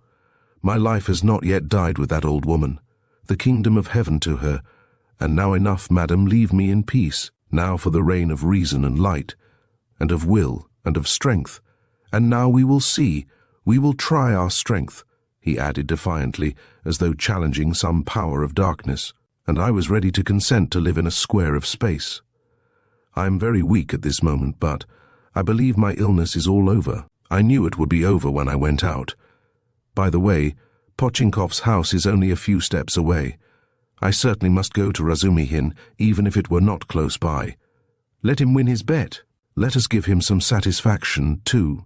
S1: My life has not yet died with that old woman. The kingdom of heaven to her. And now enough, madam, leave me in peace. Now for the reign of reason and light, and of will and of strength. And now we will see, we will try our strength," he added defiantly, as though challenging some power of darkness. "And I was ready to consent to live in a square of space. I am very weak at this moment, but I believe my illness is all over. I knew it would be over when I went out. By the way, Pochinkov's house is only a few steps away. I certainly must go to Razumihin, even if it were not close by. Let him win his bet. Let us give him some satisfaction, too.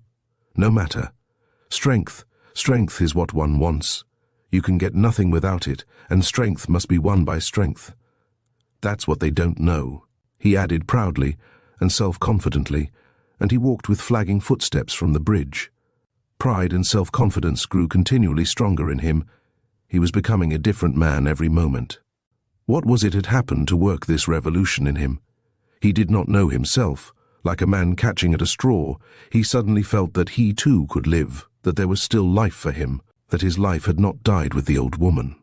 S1: No matter. Strength is what one wants. You can get nothing without it, and strength must be won by strength. That's what they don't know, he added proudly and self-confidently, and he walked with flagging footsteps from the bridge. Pride and self-confidence grew continually stronger in him. He was becoming a different man every moment. What was it had happened to work this revolution in him? He did not know himself. Like a man catching at a straw, he suddenly felt that he too could live, that there was still life for him, that his life had not died with the old woman.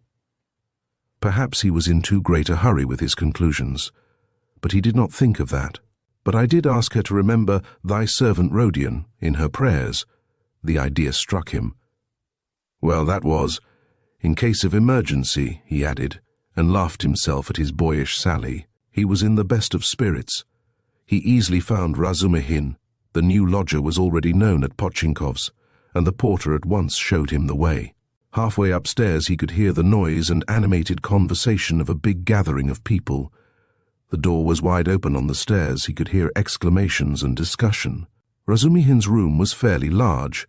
S1: Perhaps he was in too great a hurry with his conclusions, but he did not think of that. But I did ask her to remember thy servant Rodion in her prayers. The idea struck him. Well, that was, in case of emergency, he added, and laughed himself at his boyish sally. He was in the best of spirits. He easily found Razumihin. The new lodger was already known at Pochinkov's, and the porter at once showed him the way. Halfway upstairs he could hear the noise and animated conversation of a big gathering of people. The door was wide open on the stairs. He could hear exclamations and discussion. Razumihin's room was fairly large.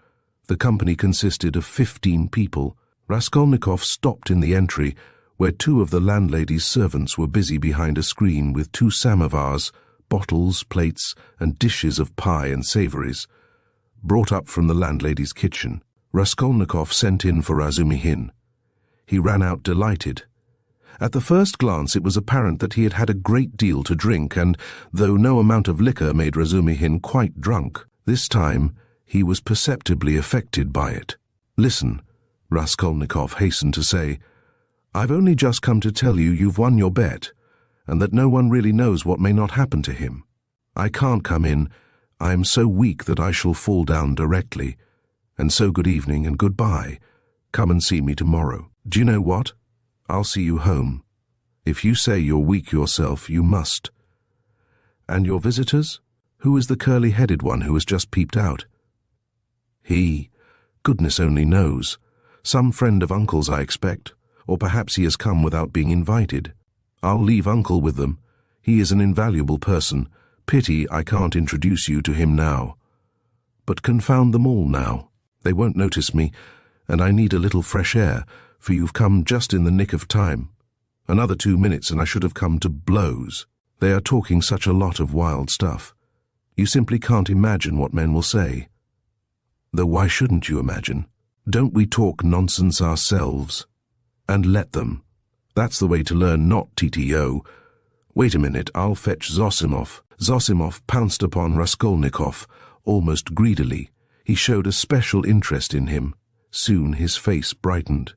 S1: The company consisted of 15 people. Raskolnikov stopped in the entry, where 2 of the landlady's servants were busy behind a screen with 2 samovars, bottles, plates, and dishes of pie and savouries, brought up from the landlady's kitchen. Raskolnikov sent in for Razumihin. He ran out delighted. At the first glance it was apparent that he had had a great deal to drink, and, though no amount of liquor made Razumihin quite drunk, this time he was perceptibly affected by it. "Listen," Raskolnikov hastened to say, "I've only just come to tell you you've won your bet, and that no one really knows what may not happen to him. I can't come in. I am so weak that I shall fall down directly. And so good evening and goodbye. Come and see me tomorrow. Do you know what? I'll see you home. If you say you're weak yourself, you must. And your visitors? Who is the curly-headed one who has just peeped out?" "He, goodness only knows. Some friend of Uncle's, I expect, or perhaps he has come without being invited. I'll leave Uncle with them. He is an invaluable person. Pity I can't introduce you to him now. But confound them all now. They won't notice me, and I need a little fresh air, for you've come just in the nick of time. Another 2 minutes and I should have come to blows. They are talking such a lot of wild stuff. You simply can't imagine what men will say. Though why shouldn't you imagine? Don't we talk nonsense ourselves? And let them. That's the way to learn, not TTO. Wait a minute, I'll fetch Zosimov." Zosimov pounced upon Raskolnikov, almost greedily. He showed a special interest in him. Soon his face brightened.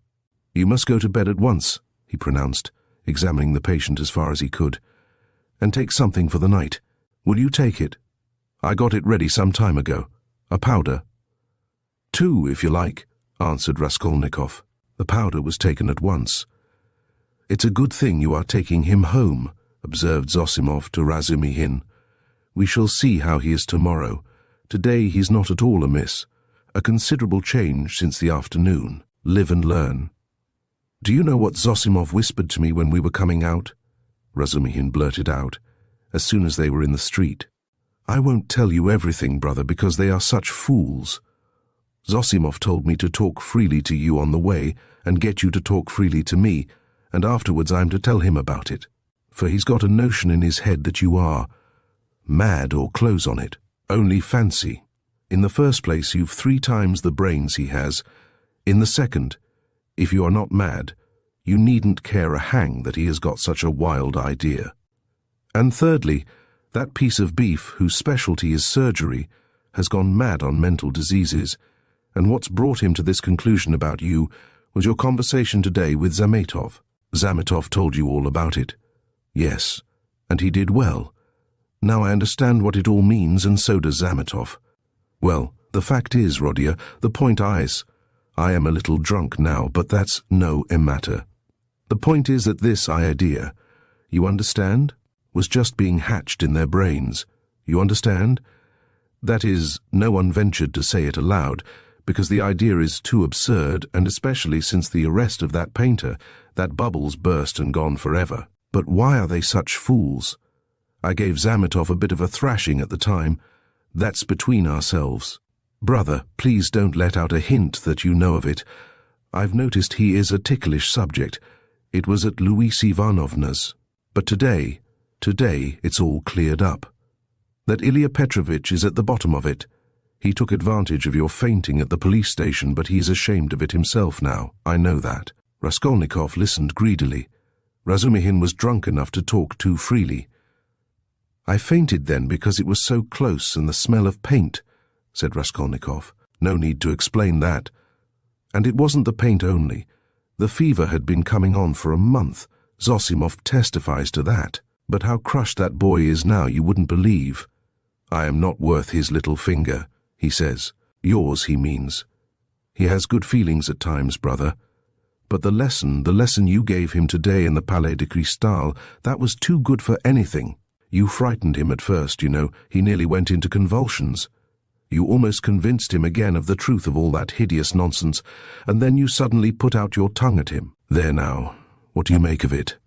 S1: "You must go to bed at once," he pronounced, examining the patient as far as he could. "And take something for the night. Will you take it? I got it ready some time ago. A powder." "2, if you like," answered Raskolnikov. The powder was taken at once. "It's a good thing you are taking him home," observed Zosimov to Razumihin. "We shall see how he is tomorrow. Today he's not at all amiss. A considerable change since the afternoon. Live and learn." "Do you know what Zosimov whispered to me when we were coming out?" Razumihin blurted out, as soon as they were in the street. "I won't tell you everything, brother, because they are such fools. Zosimov told me to talk freely to you on the way and get you to talk freely to me, and afterwards I'm to tell him about it. For he's got a notion in his head that you are mad, or close on it. Only fancy. In the first place, you've 3 times the brains he has. In the second, if you are not mad, you needn't care a hang that he has got such a wild idea. And thirdly, that piece of beef, whose specialty is surgery, has gone mad on mental diseases, and what's brought him to this conclusion about you was your conversation today with Zametov. Zametov told you all about it." "Yes, and he did well. Now I understand what it all means, and so does Zametov. Well, the fact is, Rodia, the point is, I am a little drunk now, but that's no matter. The point is that this idea, you understand, was just being hatched in their brains. You understand? That is, no one ventured to say it aloud, because the idea is too absurd, and especially since the arrest of that painter, that bubble's burst and gone forever. But why are they such fools? I gave Zametov a bit of a thrashing at the time. That's between ourselves. Brother, please don't let out a hint that you know of it. I've noticed he is a ticklish subject. It was at Louise Ivanovna's. But today it's all cleared up. That Ilya Petrovitch is at the bottom of it. He took advantage of your fainting at the police station, but he's ashamed of it himself now. I know that. Raskolnikov listened greedily. Razumihin was drunk enough to talk too freely. I fainted then because it was so close and the smell of paint, said Raskolnikov. No need to explain that. And it wasn't the paint only. The fever had been coming on for a month. Zosimov testifies to that. But how crushed that boy is now you wouldn't believe. I am not worth his little finger, he says. Yours, he means. He has good feelings at times, brother. But the lesson you gave him today in the Palais de Cristal, that was too good for anything. You frightened him at first, you know. He nearly went into convulsions. You almost convinced him again of the truth of all that hideous nonsense, and then you suddenly put out your tongue at him. There now, what do you make of it?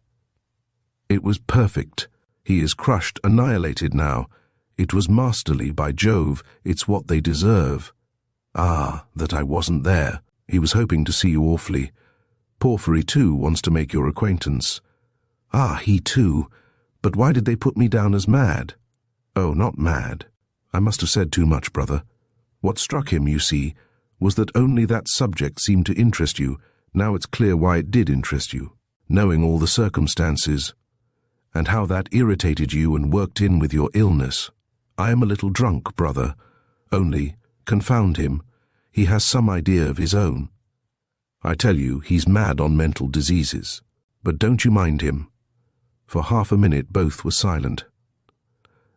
S1: It was perfect. He is crushed, annihilated now. It was masterly, by Jove. It's what they deserve. Ah, that I wasn't there. He was hoping to see you awfully. Porfiry, too, wants to make your acquaintance. Ah, he too. But why did they put me down as mad? Oh, not mad. I must have said too much, brother. What struck him, you see, was that only that subject seemed to interest you. Now it's clear why it did interest you. Knowing all the circumstances, and how that irritated you and worked in with your illness. I am a little drunk, brother. Only, confound him, he has some idea of his own. I tell you, he's mad on mental diseases. But don't you mind him. For half a minute both were silent.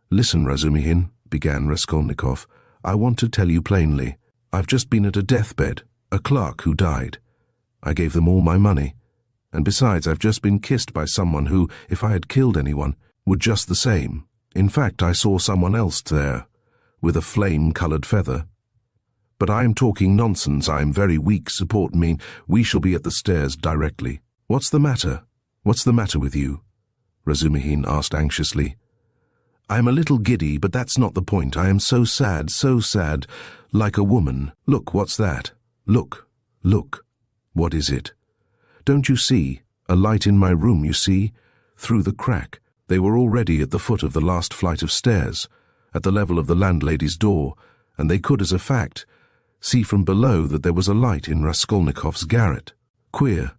S1: Listen, Razumihin, began Raskolnikov. I want to tell you plainly. I've just been at a deathbed, a clerk who died. I gave them all my money. And besides, I've just been kissed by someone who, if I had killed anyone, would just the same. In fact, I saw someone else there, with a flame-coloured feather. But I am talking nonsense. I am very weak. Support me. We shall be at the stairs directly. What's the matter? What's the matter with you? Razumihin asked anxiously. I am a little giddy, but that's not the point. I am so sad, like a woman. Look, what's that? Look, look. What is it? Don't you see? A light in my room, you see? Through the crack. They were already at the foot of the last flight of stairs, at the level of the landlady's door, and they could, as a fact, see from below that there was a light in Raskolnikov's garret. Queer.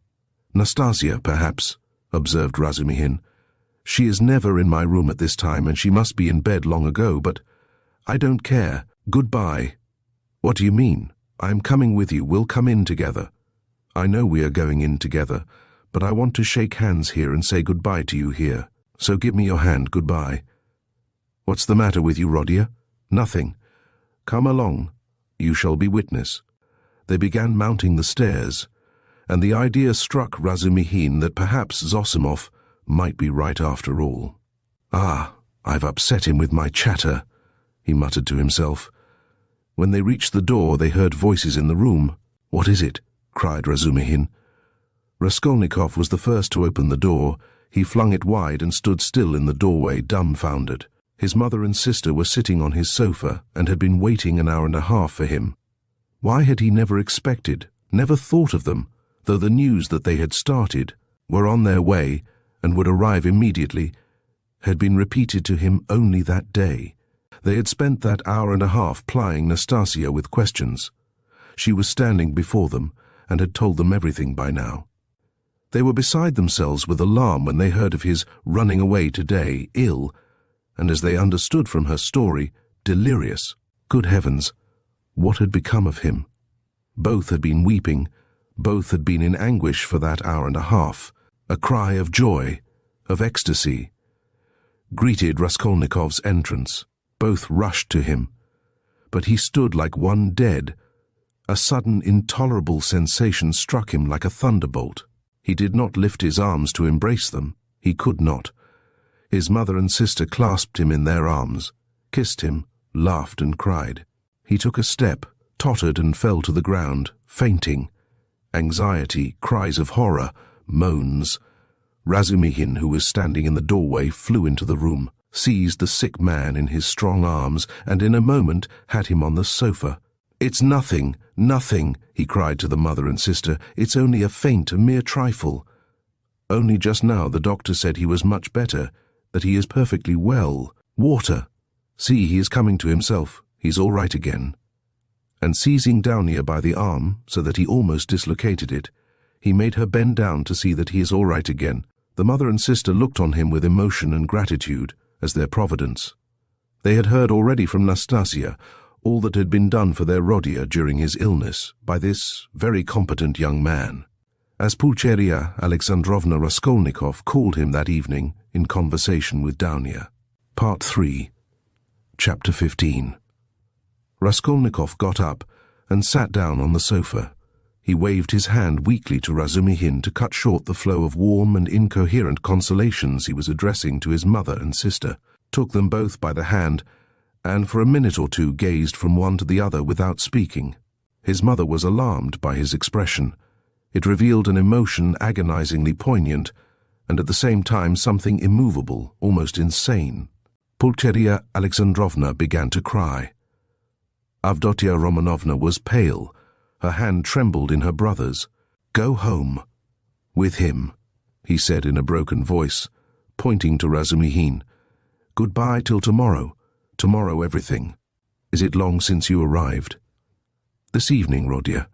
S1: Nastasia, perhaps, observed Razumihin. She is never in my room at this time, and she must be in bed long ago, but I don't care. Goodbye. What do you mean? I am coming with you. We'll come in together. I know we are going in together, but I want to shake hands here and say goodbye to you here. So give me your hand. Goodbye. What's the matter with you, Rodia? Nothing. Come along. You shall be witness. They began mounting the stairs, and the idea struck Razumihin that perhaps Zosimov might be right after all. Ah, I've upset him with my chatter, he muttered to himself. When they reached the door, they heard voices in the room. What is it? Cried Razumihin. Raskolnikov was the first to open the door. He flung it wide and stood still in the doorway, dumbfounded. His mother and sister were sitting on his sofa and had been waiting an hour and a half for him. Why had he never expected, never thought of them, though the news that they had started, were on their way, and would arrive immediately, had been repeated to him only that day? They had spent that hour and a half plying Nastasia with questions. She was standing before them, and had told them everything by now. They were beside themselves with alarm when they heard of his running away today, ill, and as they understood from her story, delirious. Good heavens, what had become of him? Both had been weeping, both had been in anguish for that hour and a half. A cry of joy, of ecstasy, greeted Raskolnikov's entrance. Both rushed to him, but he stood like one dead. A sudden, intolerable sensation struck him like a thunderbolt. He did not lift his arms to embrace them. He could not. His mother and sister clasped him in their arms, kissed him, laughed and cried. He took a step, tottered and fell to the ground, fainting. Anxiety, cries of horror, moans. Razumihin, who was standing in the doorway, flew into the room, seized the sick man in his strong arms, and in a moment had him on the sofa. "It's nothing, nothing," he cried to the mother and sister. "It's only a faint, a mere trifle. Only just now the doctor said he was much better, that he is perfectly well. Water! See, he is coming to himself. He's all right again." And seizing Dounia by the arm, so that he almost dislocated it, he made her bend down to see that he is all right again. The mother and sister looked on him with emotion and gratitude, as their providence. They had heard already from Nastasia all that had been done for their Rodia during his illness by this very competent young man. As Pulcheria Alexandrovna Raskolnikov called him that evening in conversation with Dounia. Part 3, Chapter 15. Raskolnikov got up and sat down on the sofa. He waved his hand weakly to Razumihin to cut short the flow of warm and incoherent consolations he was addressing to his mother and sister, took them both by the hand, and for a minute or two gazed from one to the other without speaking. His mother was alarmed by his expression. It revealed an emotion agonizingly poignant, and at the same time something immovable, almost insane. Pulcheria Alexandrovna began to cry. Avdotia Romanovna was pale. Her hand trembled in her brother's. "Go home. With him," he said in a broken voice, pointing to Razumihin. "Goodbye till tomorrow. Tomorrow everything. Is it long since you arrived?" "This evening, Rodia,"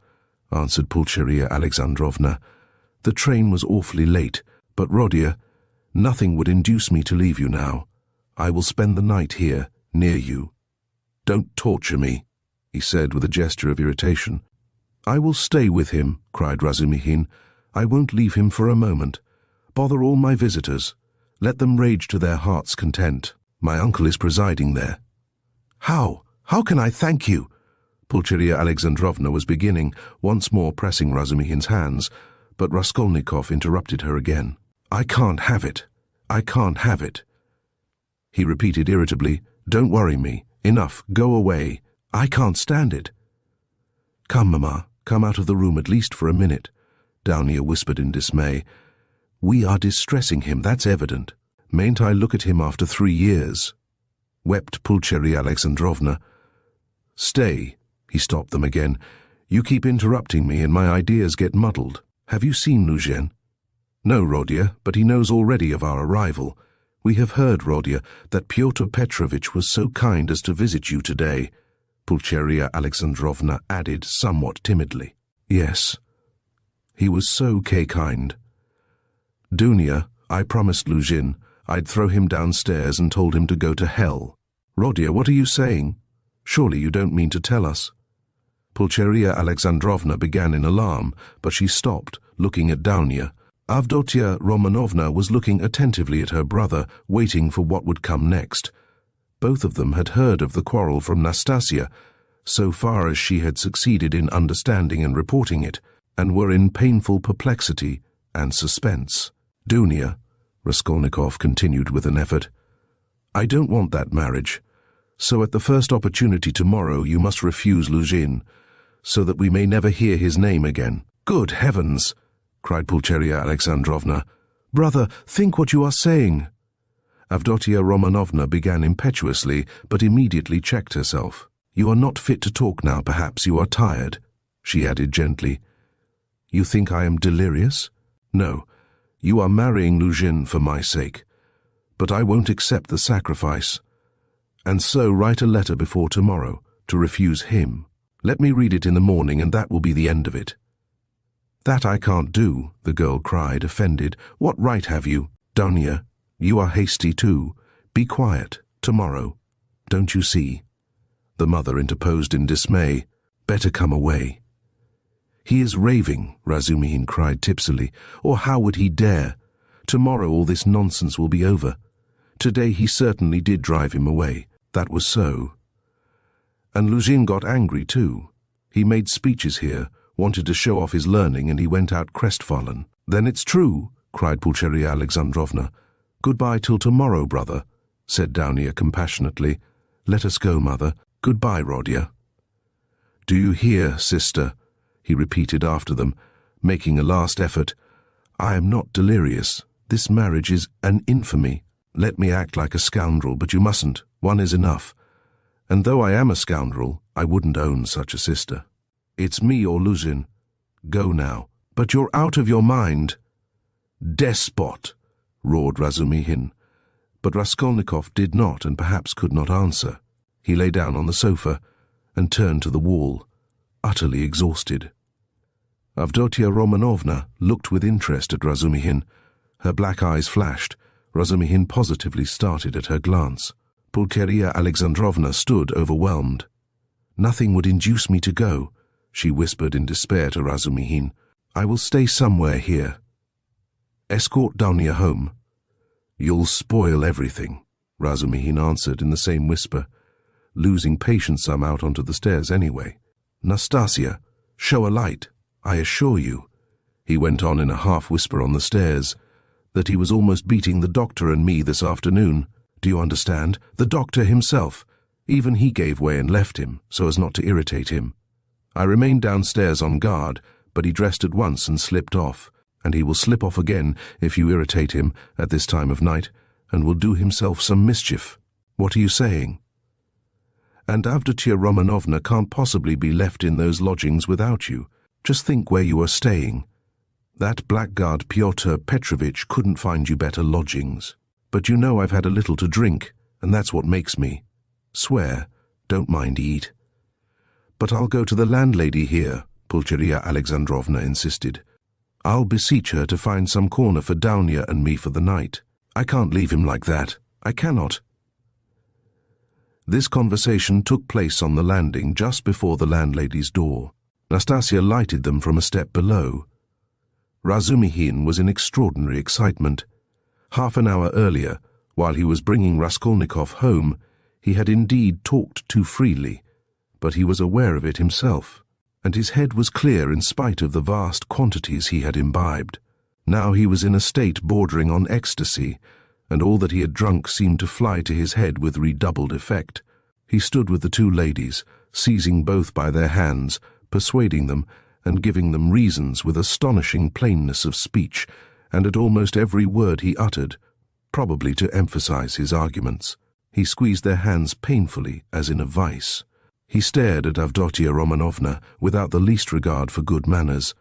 S1: answered Pulcheria Alexandrovna. "The train was awfully late, but Rodia, nothing would induce me to leave you now. I will spend the night here, near you." "Don't torture me," he said with a gesture of irritation. "I will stay with him," cried Razumihin. "I won't leave him for a moment. Bother all my visitors. Let them rage to their heart's content. My uncle is presiding there." "How? How can I thank you?" Pulcheria Alexandrovna was beginning, once more pressing Razumihin's hands, but Raskolnikov interrupted her again. "I can't have it. I can't have it." He repeated irritably, "Don't worry me. Enough. Go away. I can't stand it." "Come, Mamma. Come out of the room at least for a minute," Dounia whispered in dismay. "We are distressing him, that's evident. Mayn't I look at him after 3 years?" wept Pulcheria Alexandrovna. "Stay," he stopped them again. "You keep interrupting me and my ideas get muddled. Have you seen Lujin?" "No, Rodia, but he knows already of our arrival. We have heard, Rodia, that Pyotr Petrovitch was so kind as to visit you today," Pulcheria Alexandrovna added somewhat timidly. "Yes, he was so kind. Dounia, I promised Lujin I'd throw him downstairs and told him to go to hell." "Rodia, what are you saying? Surely you don't mean to tell us?" Pulcheria Alexandrovna began in alarm, but she stopped, looking at Dounia. Avdotia Romanovna was looking attentively at her brother, waiting for what would come next. Both of them had heard of the quarrel from Nastasia, so far as she had succeeded in understanding and reporting it, and were in painful perplexity and suspense. "Dounia," Raskolnikov continued with an effort, "I don't want that marriage, so at the first opportunity tomorrow you must refuse Lujin, so that we may never hear his name again." "Good heavens!" cried Pulcheria Alexandrovna. "Brother, think what you are saying." Avdotia Romanovna began impetuously, but immediately checked herself. "You are not fit to talk now, perhaps you are tired," she added gently. "You think I am delirious? No, you are marrying Lujin for my sake. But I won't accept the sacrifice. And so write a letter before tomorrow, to refuse him. Let me read it in the morning, and that will be the end of it." "That I can't do," the girl cried, offended. "What right have you?" "Dounia, you are hasty too. Be quiet. Tomorrow. Don't you see?" The mother interposed in dismay. "Better come away." "He is raving," Razumihin cried tipsily. "Or how would he dare? Tomorrow all this nonsense will be over. Today he certainly did drive him away. That was so. And Lujin got angry too. He made speeches here, wanted to show off his learning, and he went out crestfallen." "Then it's true," cried Pulcheria Alexandrovna. "Goodbye till tomorrow, brother," said Dounia compassionately. Let us go, mother. Goodbye, Rodia. Do you hear, sister? He repeated after them, making a last effort. I am not delirious. This marriage is an infamy. Let me act like a scoundrel, but you mustn't. One is enough. And though I am a scoundrel, I wouldn't own such a sister. It's me or Lujin. Go now. But you're out of your mind. Despot! Roared Razumihin. But Raskolnikov did not and perhaps could not answer. He lay down on the sofa and turned to the wall, utterly exhausted. Avdotia Romanovna looked with interest at Razumihin. Her black eyes flashed. Razumihin positively started at her glance. Pulcheria Alexandrovna stood overwhelmed. Nothing would induce me to go, she whispered in despair to Razumihin. I will stay somewhere here. Escort Daunia home. You'll spoil everything, Razumihin answered in the same whisper, losing patience some out onto the stairs anyway. Nastasia, show a light, I assure you, he went on in a half-whisper on the stairs, that he was almost beating the doctor and me this afternoon. Do you understand? The doctor himself. Even he gave way and left him, so as not to irritate him. I remained downstairs on guard, but he dressed at once and slipped off, and he will slip off again if you irritate him at this time of night, and will do himself some mischief. What are you saying? And Avdotia Romanovna can't possibly be left in those lodgings without you. Just think where you are staying. That blackguard Pyotr Petrovitch couldn't find you better lodgings. But you know I've had a little to drink, and that's what makes me. Swear, don't mind eat. But I'll go to the landlady here, Pulcheria Alexandrovna insisted. I'll beseech her to find some corner for Daunia and me for the night. I can't leave him like that. I cannot. This conversation took place on the landing just before the landlady's door. Nastasia lighted them from a step below. Razumihin was in extraordinary excitement. Half an hour earlier, while he was bringing Raskolnikov home, he had indeed talked too freely, but he was aware of it himself, and his head was clear in spite of the vast quantities he had imbibed. Now he was in a state bordering on ecstasy, and all that he had drunk seemed to fly to his head with redoubled effect. He stood with the two ladies, seizing both by their hands, persuading them, and giving them reasons with astonishing plainness of speech, and at almost every word he uttered, probably to emphasize his arguments. He squeezed their hands painfully, as in a vice. He stared at Avdotia Romanovna without the least regard for good manners.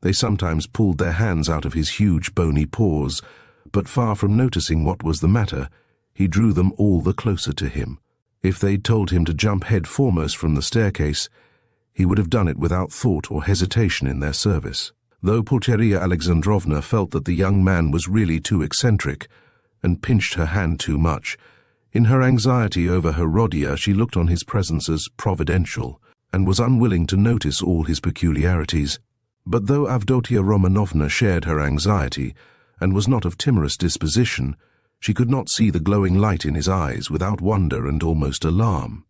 S1: They sometimes pulled their hands out of his huge bony paws, but far from noticing what was the matter, he drew them all the closer to him. If they'd told him to jump head foremost from the staircase, he would have done it without thought or hesitation in their service. Though Pulcheria Alexandrovna felt that the young man was really too eccentric, and pinched her hand too much, in her anxiety over her Rodia she looked on his presence as providential, and was unwilling to notice all his peculiarities. But though Avdotia Romanovna shared her anxiety, and was not of timorous disposition, she could not see the glowing light in his eyes without wonder and almost alarm.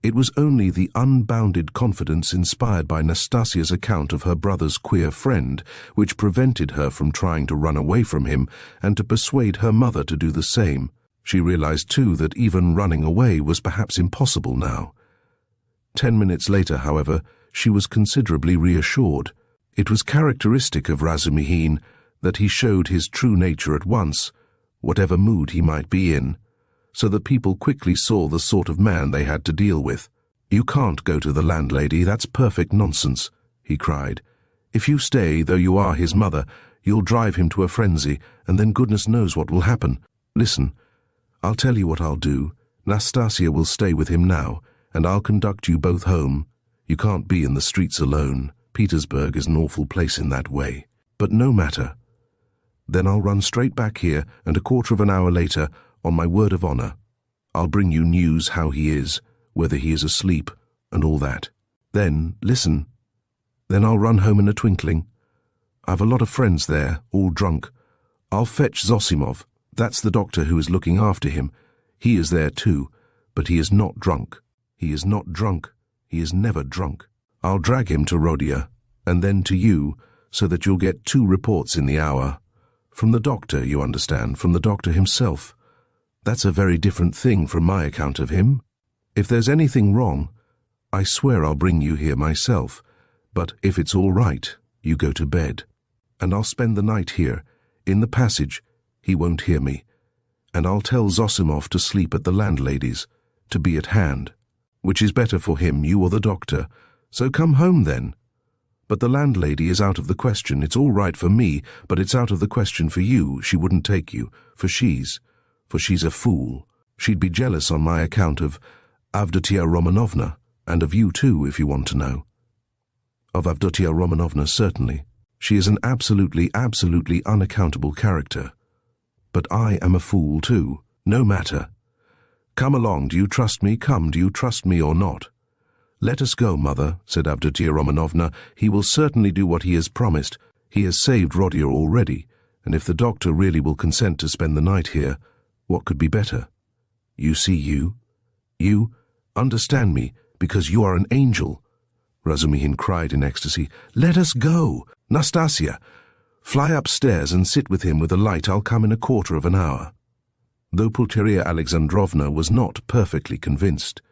S1: It was only the unbounded confidence inspired by Nastasia's account of her brother's queer friend which prevented her from trying to run away from him and to persuade her mother to do the same. She realized, too, that even running away was perhaps impossible now. 10 minutes later, however, she was considerably reassured. It was characteristic of Razumihin that he showed his true nature at once, whatever mood he might be in, so that people quickly saw the sort of man they had to deal with. "You can't go to the landlady, that's perfect nonsense," he cried. "If you stay, though you are his mother, you'll drive him to a frenzy, and then goodness knows what will happen. Listen, I'll tell you what I'll do. Nastasia will stay with him now, and I'll conduct you both home. You can't be in the streets alone. Petersburg is an awful place in that way. But no matter. Then I'll run straight back here, and a quarter of an hour later, on my word of honor, I'll bring you news how he is, whether he is asleep, and all that. Then, listen, then I'll run home in a twinkling. I've a lot of friends there, all drunk. I'll fetch Zosimov, that's the doctor who is looking after him. He is there too, but he is not drunk. He is not drunk. He is never drunk. I'll drag him to Rodia, and then to you, so that you'll get 2 reports in the hour. From the doctor, you understand, from the doctor himself. That's a very different thing from my account of him." If there's anything wrong, I swear I'll bring you here myself, but if it's all right, you go to bed. And I'll spend the night here, in the passage. He won't hear me. And I'll tell Zosimov to sleep at the landlady's, to be at hand. Which is better for him, you or the doctor. So come home then. But the landlady is out of the question. It's all right for me, but it's out of the question for you. She wouldn't take you, for she's a fool. She'd be jealous on my account of Avdotia Romanovna, and of you too, if you want to know. Of Avdotia Romanovna, certainly. She is an absolutely unaccountable character. But I am a fool too. No matter. Come along, do you trust me? Come, do you trust me or not? Let us go, mother, said Avdotia Romanovna. He will certainly do what he has promised. He has saved Rodion already, and if the doctor really will consent to spend the night here, what could be better? You see, you understand me, because you are an angel. Razumihin cried in ecstasy. Let us go! Nastasia! Fly upstairs and sit with him with a light. I'll come in a quarter of an hour. Though Pulcheria Alexandrovna was not perfectly convinced,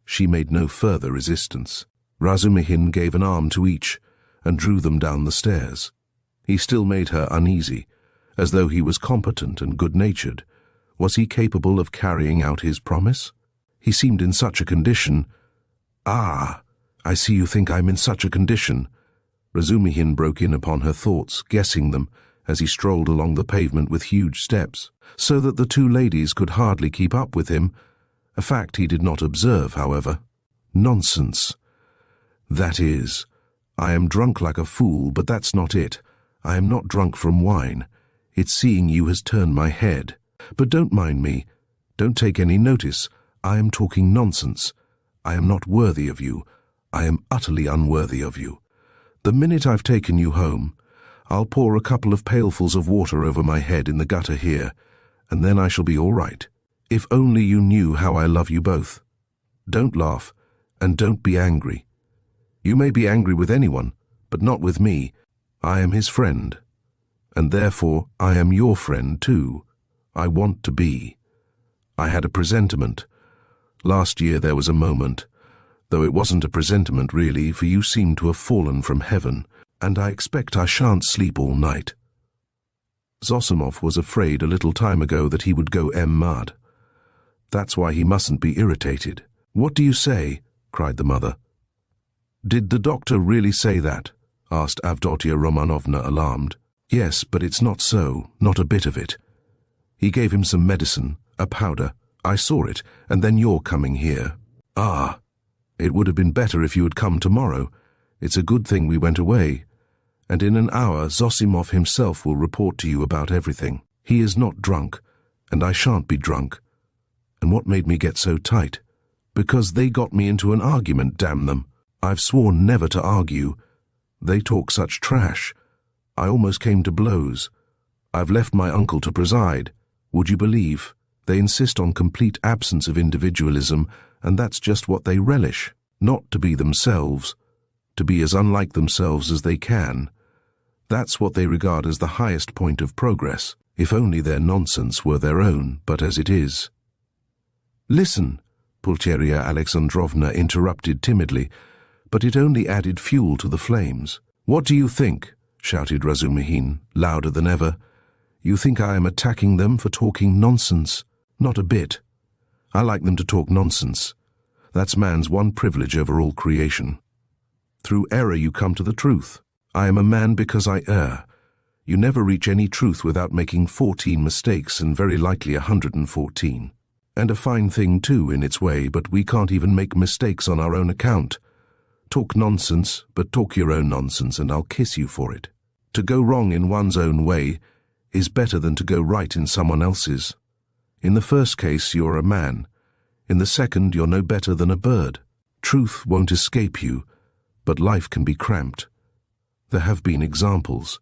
S1: she made no further resistance. Razumihin gave an arm to each and drew them down the stairs. He still made her uneasy, as though he was competent and good-natured. Was he capable of carrying out his promise? He seemed in such a condition. Ah, I see you think I'm in such a condition. Razumihin broke in upon her thoughts, guessing them, as he strolled along the pavement with huge steps, so that the two ladies could hardly keep up with him, a fact he did not observe, however. Nonsense. That is, I am drunk like a fool, but that's not it. I am not drunk from wine. It's seeing you has turned my head. But don't mind me. Don't take any notice. I am talking nonsense. I am not worthy of you. I am utterly unworthy of you. The minute I've taken you home, I'll pour a couple of pailfuls of water over my head in the gutter here, and then I shall be all right. If only you knew how I love you both. Don't laugh, and don't be angry. You may be angry with anyone, but not with me. I am his friend, and therefore I am your friend too. I want to be. I had a presentiment. Last year there was a moment, though it wasn't a presentiment really, for you seemed to have fallen from heaven, and I expect I shan't sleep all night. Zosimov was afraid a little time ago that he would go mad. That's why he mustn't be irritated. What do you say? Cried the mother. Did the doctor really say that? Asked Avdotia Romanovna, alarmed. Yes, but it's not so, not a bit of it. He gave him some medicine, a powder. I saw it, and then you're coming here. Ah, it would have been better if you had come tomorrow. It's a good thing we went away. And in an hour Zosimov himself will report to you about everything. He is not drunk, and I shan't be drunk. And what made me get so tight? Because they got me into an argument, damn them. I've sworn never to argue. They talk such trash. I almost came to blows. I've left my uncle to preside. Would you believe? They insist on complete absence of individualism, and that's just what they relish. Not to be themselves. To be as unlike themselves as they can. That's what they regard as the highest point of progress, if only their nonsense were their own, but as it is. Listen, Pulcheria Alexandrovna interrupted timidly, but it only added fuel to the flames. What do you think? Shouted Razumihin, louder than ever. You think I am attacking them for talking nonsense? Not a bit. I like them to talk nonsense. That's man's one privilege over all creation. Through error you come to the truth. I am a man because I err. You never reach any truth without making 14 mistakes, and very likely 114. And a fine thing too in its way, but we can't even make mistakes on our own account. Talk nonsense, but talk your own nonsense, and I'll kiss you for it. To go wrong in one's own way is better than to go right in someone else's. In the first case you're a man. In the second you're no better than a bird. Truth won't escape you, but life can be cramped. There have been examples.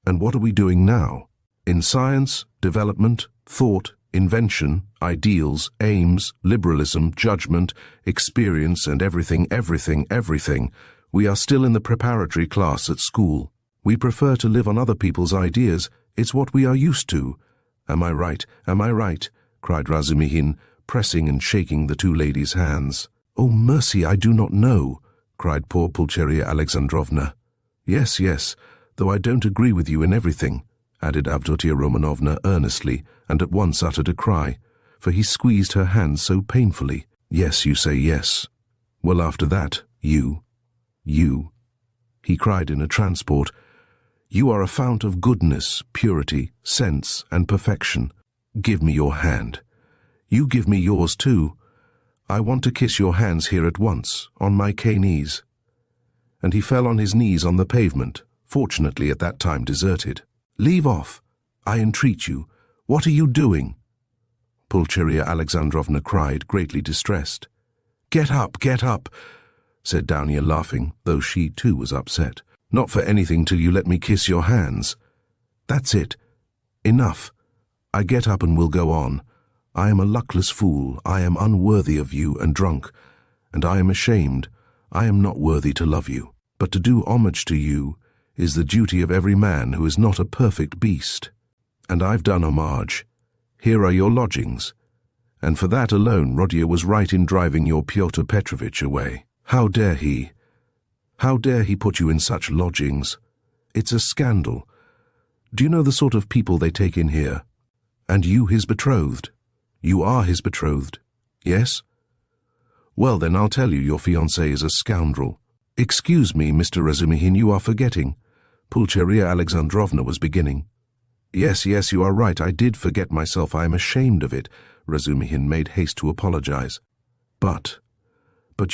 S1: And what are we doing now? In science, development, thought, invention, ideals, aims, liberalism, judgment, experience, and everything, we are still in the preparatory class at school. We prefer to live on other people's ideas. It's what we are used to. Am I right? Am I right? Cried Razumihin, pressing and shaking the two ladies' hands. "Oh, mercy, I do not know," cried poor Pulcheria Alexandrovna. "Yes, yes, though I don't agree with you in everything," added Avdotia Romanovna earnestly, and at once uttered a cry, for he squeezed her hand so painfully. "Yes, you say yes. Well, after that, you, he cried in a transport, "you are a fount of goodness, purity, sense, and perfection. Give me your hand. You give me yours too. I want to kiss your hands here at once, on my knees." And he fell on his knees on the pavement, fortunately at that time deserted. "Leave off, I entreat you. What are you doing?" Pulcheria Alexandrovna cried, greatly distressed. Get up," said Downia, laughing, though she too was upset. "Not for anything till you let me kiss your hands. That's it. Enough. I get up and will go on. I am a luckless fool. I am unworthy of you and drunk, and I am ashamed. I am not worthy to love you. But to do homage to you is the duty of every man who is not a perfect beast. And I've done homage. Here are your lodgings. And for that alone Rodia was right in driving your Pyotr Petrovitch away. How dare he? How dare he put you in such lodgings? It's a scandal. Do you know the sort of people they take in here? And you his betrothed. You are his betrothed. Yes? Well, then I'll tell you your fiancé is a scoundrel. Excuse me, Mr. Razumihin, you are forgetting. Pulcheria Alexandrovna was beginning. Yes, you are right, I did forget myself. I am ashamed of it. Razumihin made haste to apologize. But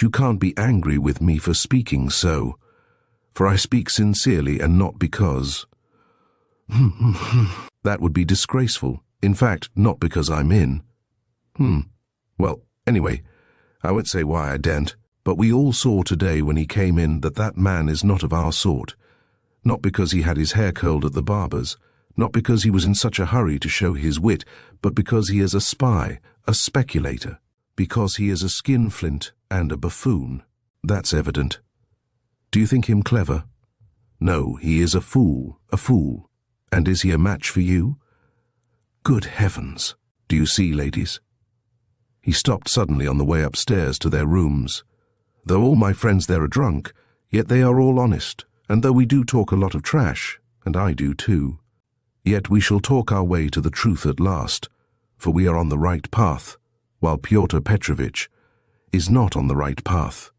S1: you can't be angry with me for speaking so, for I speak sincerely and not because. That would be disgraceful. In fact, not because I'm in. Well, anyway, I won't say why I daren't, but we all saw today when he came in that that man is not of our sort. Not because he had his hair curled at the barber's, not because he was in such a hurry to show his wit, but because he is a spy, a speculator, because he is a skinflint and a buffoon. That's evident. Do you think him clever? No, he is a fool. And is he a match for you? Good heavens! Do you see, ladies? He stopped suddenly on the way upstairs to their rooms. Though all my friends there are drunk, yet they are all honest, and though we do talk a lot of trash, and I do too, yet we shall talk our way to the truth at last, for we are on the right path, while Pyotr Petrovitch is not on the right path.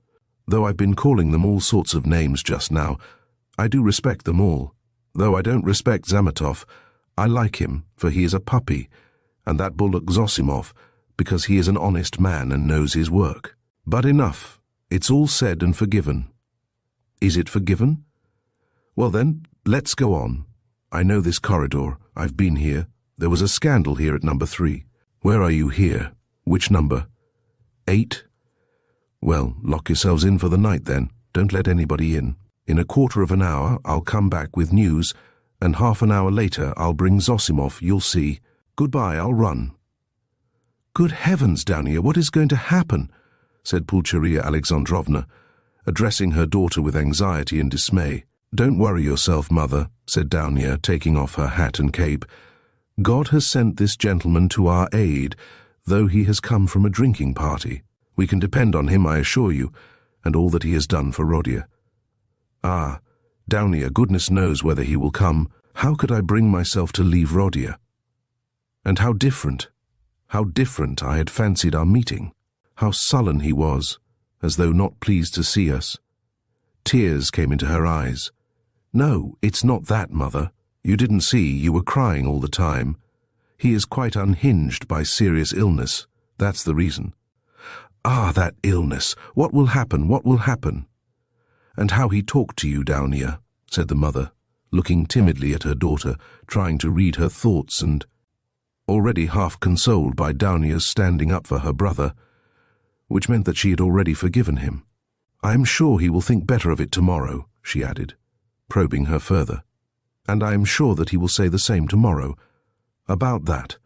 S1: Though I've been calling them all sorts of names just now, I do respect them all. Though I don't respect Zametov, I like him, for he is a puppy, and that bullock Zosimov, because he is an honest man and knows his work. But enough, it's all said and forgiven. Is it forgiven? Well then, let's go on. I know this corridor. I've been here. There was a scandal here at number 3. Where are you here? Which number? 8? Well, lock yourselves in for the night then. Don't let anybody in. In a quarter of an hour I'll come back with news, and half an hour later I'll bring Zosimov, you'll see. Goodbye, I'll run. Good heavens, Downia, what is going to happen? Said Pulcheria Alexandrovna, addressing her daughter with anxiety and dismay. Don't worry yourself, mother, said Downia, taking off her hat and cape. God has sent this gentleman to our aid, though he has come from a drinking party. We can depend on him, I assure you, and all that he has done for Rodia. Ah, Downia, goodness knows whether he will come. How could I bring myself to leave Rodia? And how different I had fancied our meeting. How sullen he was, as though not pleased to see us. Tears came into her eyes. No, it's not that, mother. You didn't see, you were crying all the time. He is quite unhinged by serious illness. That's the reason. Ah, that illness! What will happen? What will happen? And how he talked to you, Downia, said the mother, looking timidly at her daughter, trying to read her thoughts and already half consoled by Downia's standing up for her brother, which meant that she had already forgiven him. I am sure he will think better of it tomorrow, she added, probing her further. And I am sure that he will say the same tomorrow. About that,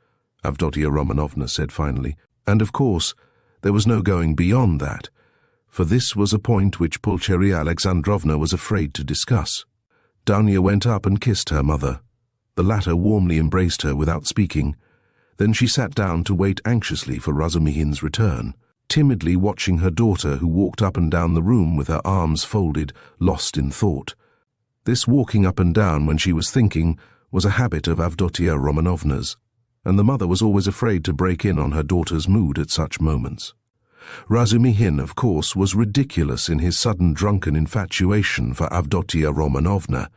S1: Avdotia Romanovna said finally, and of course there was no going beyond that, for this was a point which Pulcheria Alexandrovna was afraid to discuss. Downia went up and kissed her mother. The latter warmly embraced her without speaking. Then she sat down to wait anxiously for Razumihin's return, timidly watching her daughter, who walked up and down the room with her arms folded, lost in thought. This walking up and down when she was thinking was a habit of Avdotia Romanovna's, and the mother was always afraid to break in on her daughter's mood at such moments. Razumihin, of course, was ridiculous in his sudden drunken infatuation for Avdotia Romanovna,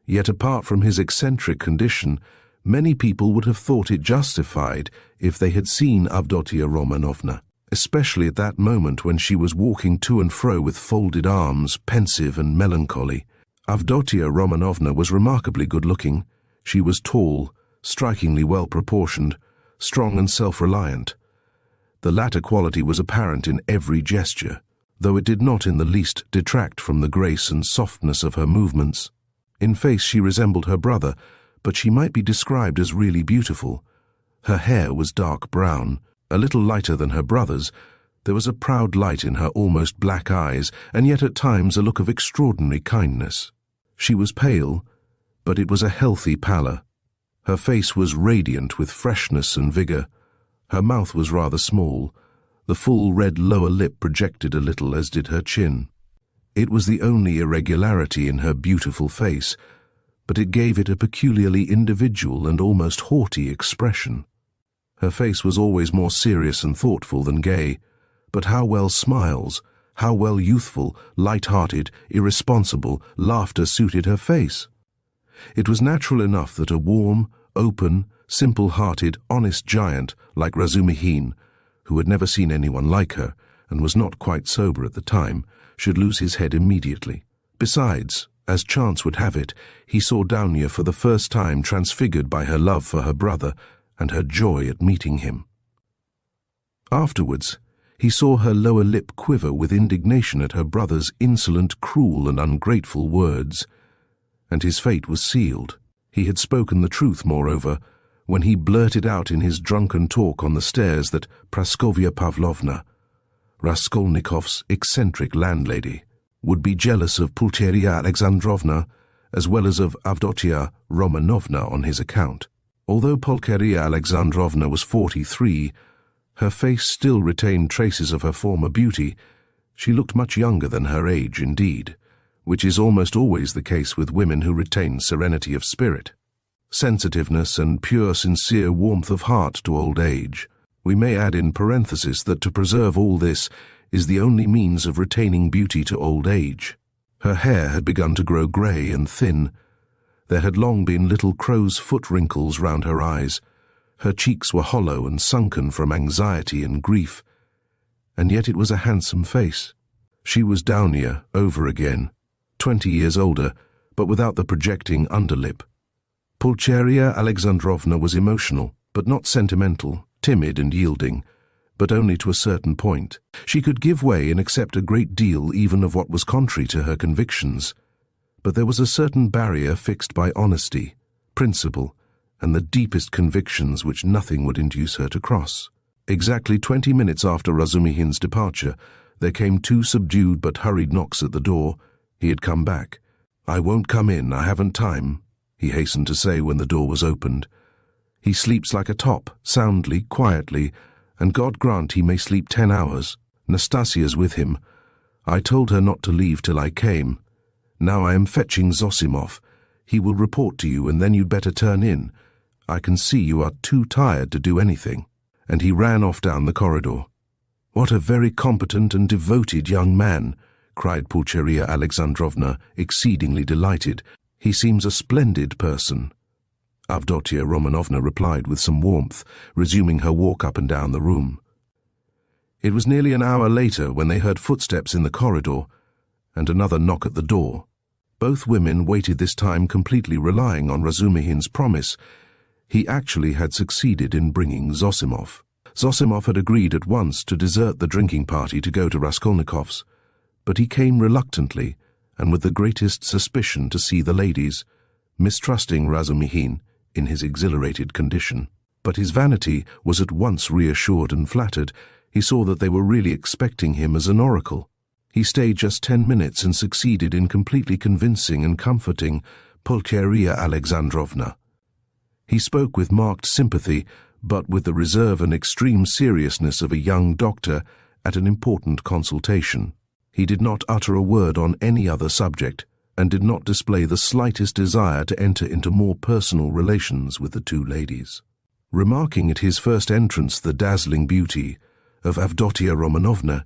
S1: yet apart from his eccentric condition, many people would have thought it justified if they had seen Avdotia Romanovna, especially at that moment when she was walking to and fro with folded arms, pensive and melancholy. Avdotia Romanovna was remarkably good-looking. She was tall, strikingly well-proportioned, strong and self-reliant. The latter quality was apparent in every gesture, though it did not in the least detract from the grace and softness of her movements. In face she resembled her brother, but she might be described as really beautiful. Her hair was dark brown, a little lighter than her brother's. There was a proud light in her almost black eyes, and yet at times a look of extraordinary kindness. She was pale, but it was a healthy pallor. Her face was radiant with freshness and vigor. Her mouth was rather small. The full red lower lip projected a little, as did her chin. It was the only irregularity in her beautiful face, but it gave it a peculiarly individual and almost haughty expression. Her face was always more serious and thoughtful than gay, but how well smiles, how well youthful, light-hearted, irresponsible laughter suited her face. It was natural enough that a warm, open, simple-hearted, honest giant like Razumihin, who had never seen anyone like her and was not quite sober at the time, should lose his head immediately. Besides, as chance would have it, he saw Dounia for the first time transfigured by her love for her brother and her joy at meeting him. Afterwards, he saw her lower lip quiver with indignation at her brother's insolent, cruel and ungrateful words, and his fate was sealed. He had spoken the truth, moreover, when he blurted out in his drunken talk on the stairs that Praskovya Pavlovna, Raskolnikov's eccentric landlady, would be jealous of Pulcheria Alexandrovna as well as of Avdotia Romanovna on his account. Although Pulcheria Alexandrovna was 43, her face still retained traces of her former beauty. She looked much younger than her age, indeed, which is almost always the case with women who retain serenity of spirit, sensitiveness and pure sincere warmth of heart to old age. We may add in parenthesis that to preserve all this is the only means of retaining beauty to old age. Her hair had begun to grow grey and thin. There had long been little crow's foot wrinkles round her eyes. Her cheeks were hollow and sunken from anxiety and grief, and yet it was a handsome face. She was Dounia over again, 20 years older, but without the projecting underlip. Pulcheria Alexandrovna was emotional, but not sentimental, timid and yielding, but only to a certain point. She could give way and accept a great deal even of what was contrary to her convictions, but there was a certain barrier fixed by honesty, principle, and the deepest convictions which nothing would induce her to cross. Exactly 20 minutes after Razumihin's departure, there came 2 subdued but hurried knocks at the door. He had come back. "I won't come in, I haven't time," he hastened to say when the door was opened. "He sleeps like a top, soundly, quietly, and God grant he may sleep 10 hours. Nastasia's with him. I told her not to leave till I came. Now I am fetching Zosimov. He will report to you, and then you'd better turn in. I can see you are too tired to do anything." And he ran off down the corridor. "What a very competent and devoted young man," cried Pulcheria Alexandrovna, exceedingly delighted. "He seems a splendid person." Avdotia Romanovna replied with some warmth, resuming her walk up and down the room. It was nearly an hour later when they heard footsteps in the corridor and another knock at the door. Both women waited this time completely relying on Razumihin's promise. He actually had succeeded in bringing Zosimov. Zosimov had agreed at once to desert the drinking party to go to Raskolnikov's, but he came reluctantly and with the greatest suspicion to see the ladies, mistrusting Razumihin in his exhilarated condition. But his vanity was at once reassured and flattered. He saw that they were really expecting him as an oracle. He stayed just 10 minutes and succeeded in completely convincing and comforting Pulcheria Alexandrovna. He spoke with marked sympathy, but with the reserve and extreme seriousness of a young doctor at an important consultation. He did not utter a word on any other subject, and did not display the slightest desire to enter into more personal relations with the two ladies. Remarking at his first entrance the dazzling beauty of Avdotia Romanovna,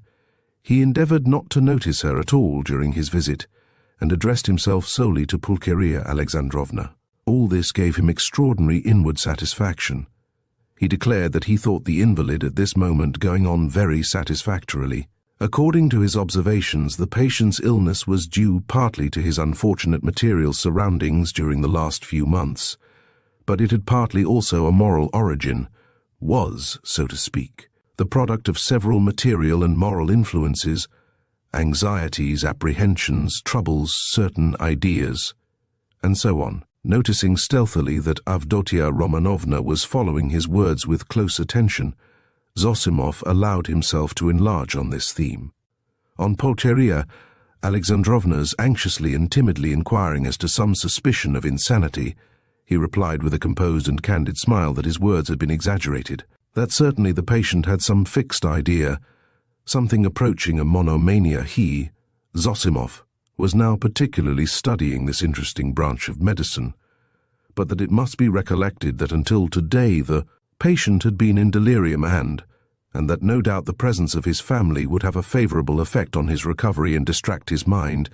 S1: he endeavoured not to notice her at all during his visit, and addressed himself solely to Pulcheria Alexandrovna. All this gave him extraordinary inward satisfaction. He declared that he thought the invalid at this moment going on very satisfactorily. According to his observations, the patient's illness was due partly to his unfortunate material surroundings during the last few months, but it had partly also a moral origin, was, so to speak, the product of several material and moral influences, anxieties, apprehensions, troubles, certain ideas, and so on. Noticing stealthily that Avdotia Romanovna was following his words with close attention, Zosimov allowed himself to enlarge on this theme. On Pulcheria Alexandrovna's anxiously and timidly inquiring as to some suspicion of insanity, he replied with a composed and candid smile that his words had been exaggerated, that certainly the patient had some fixed idea, something approaching a monomania. He, Zosimov, was now particularly studying this interesting branch of medicine, but that it must be recollected that until today the patient had been in delirium and that no doubt the presence of his family would have a favourable effect on his recovery and distract his mind.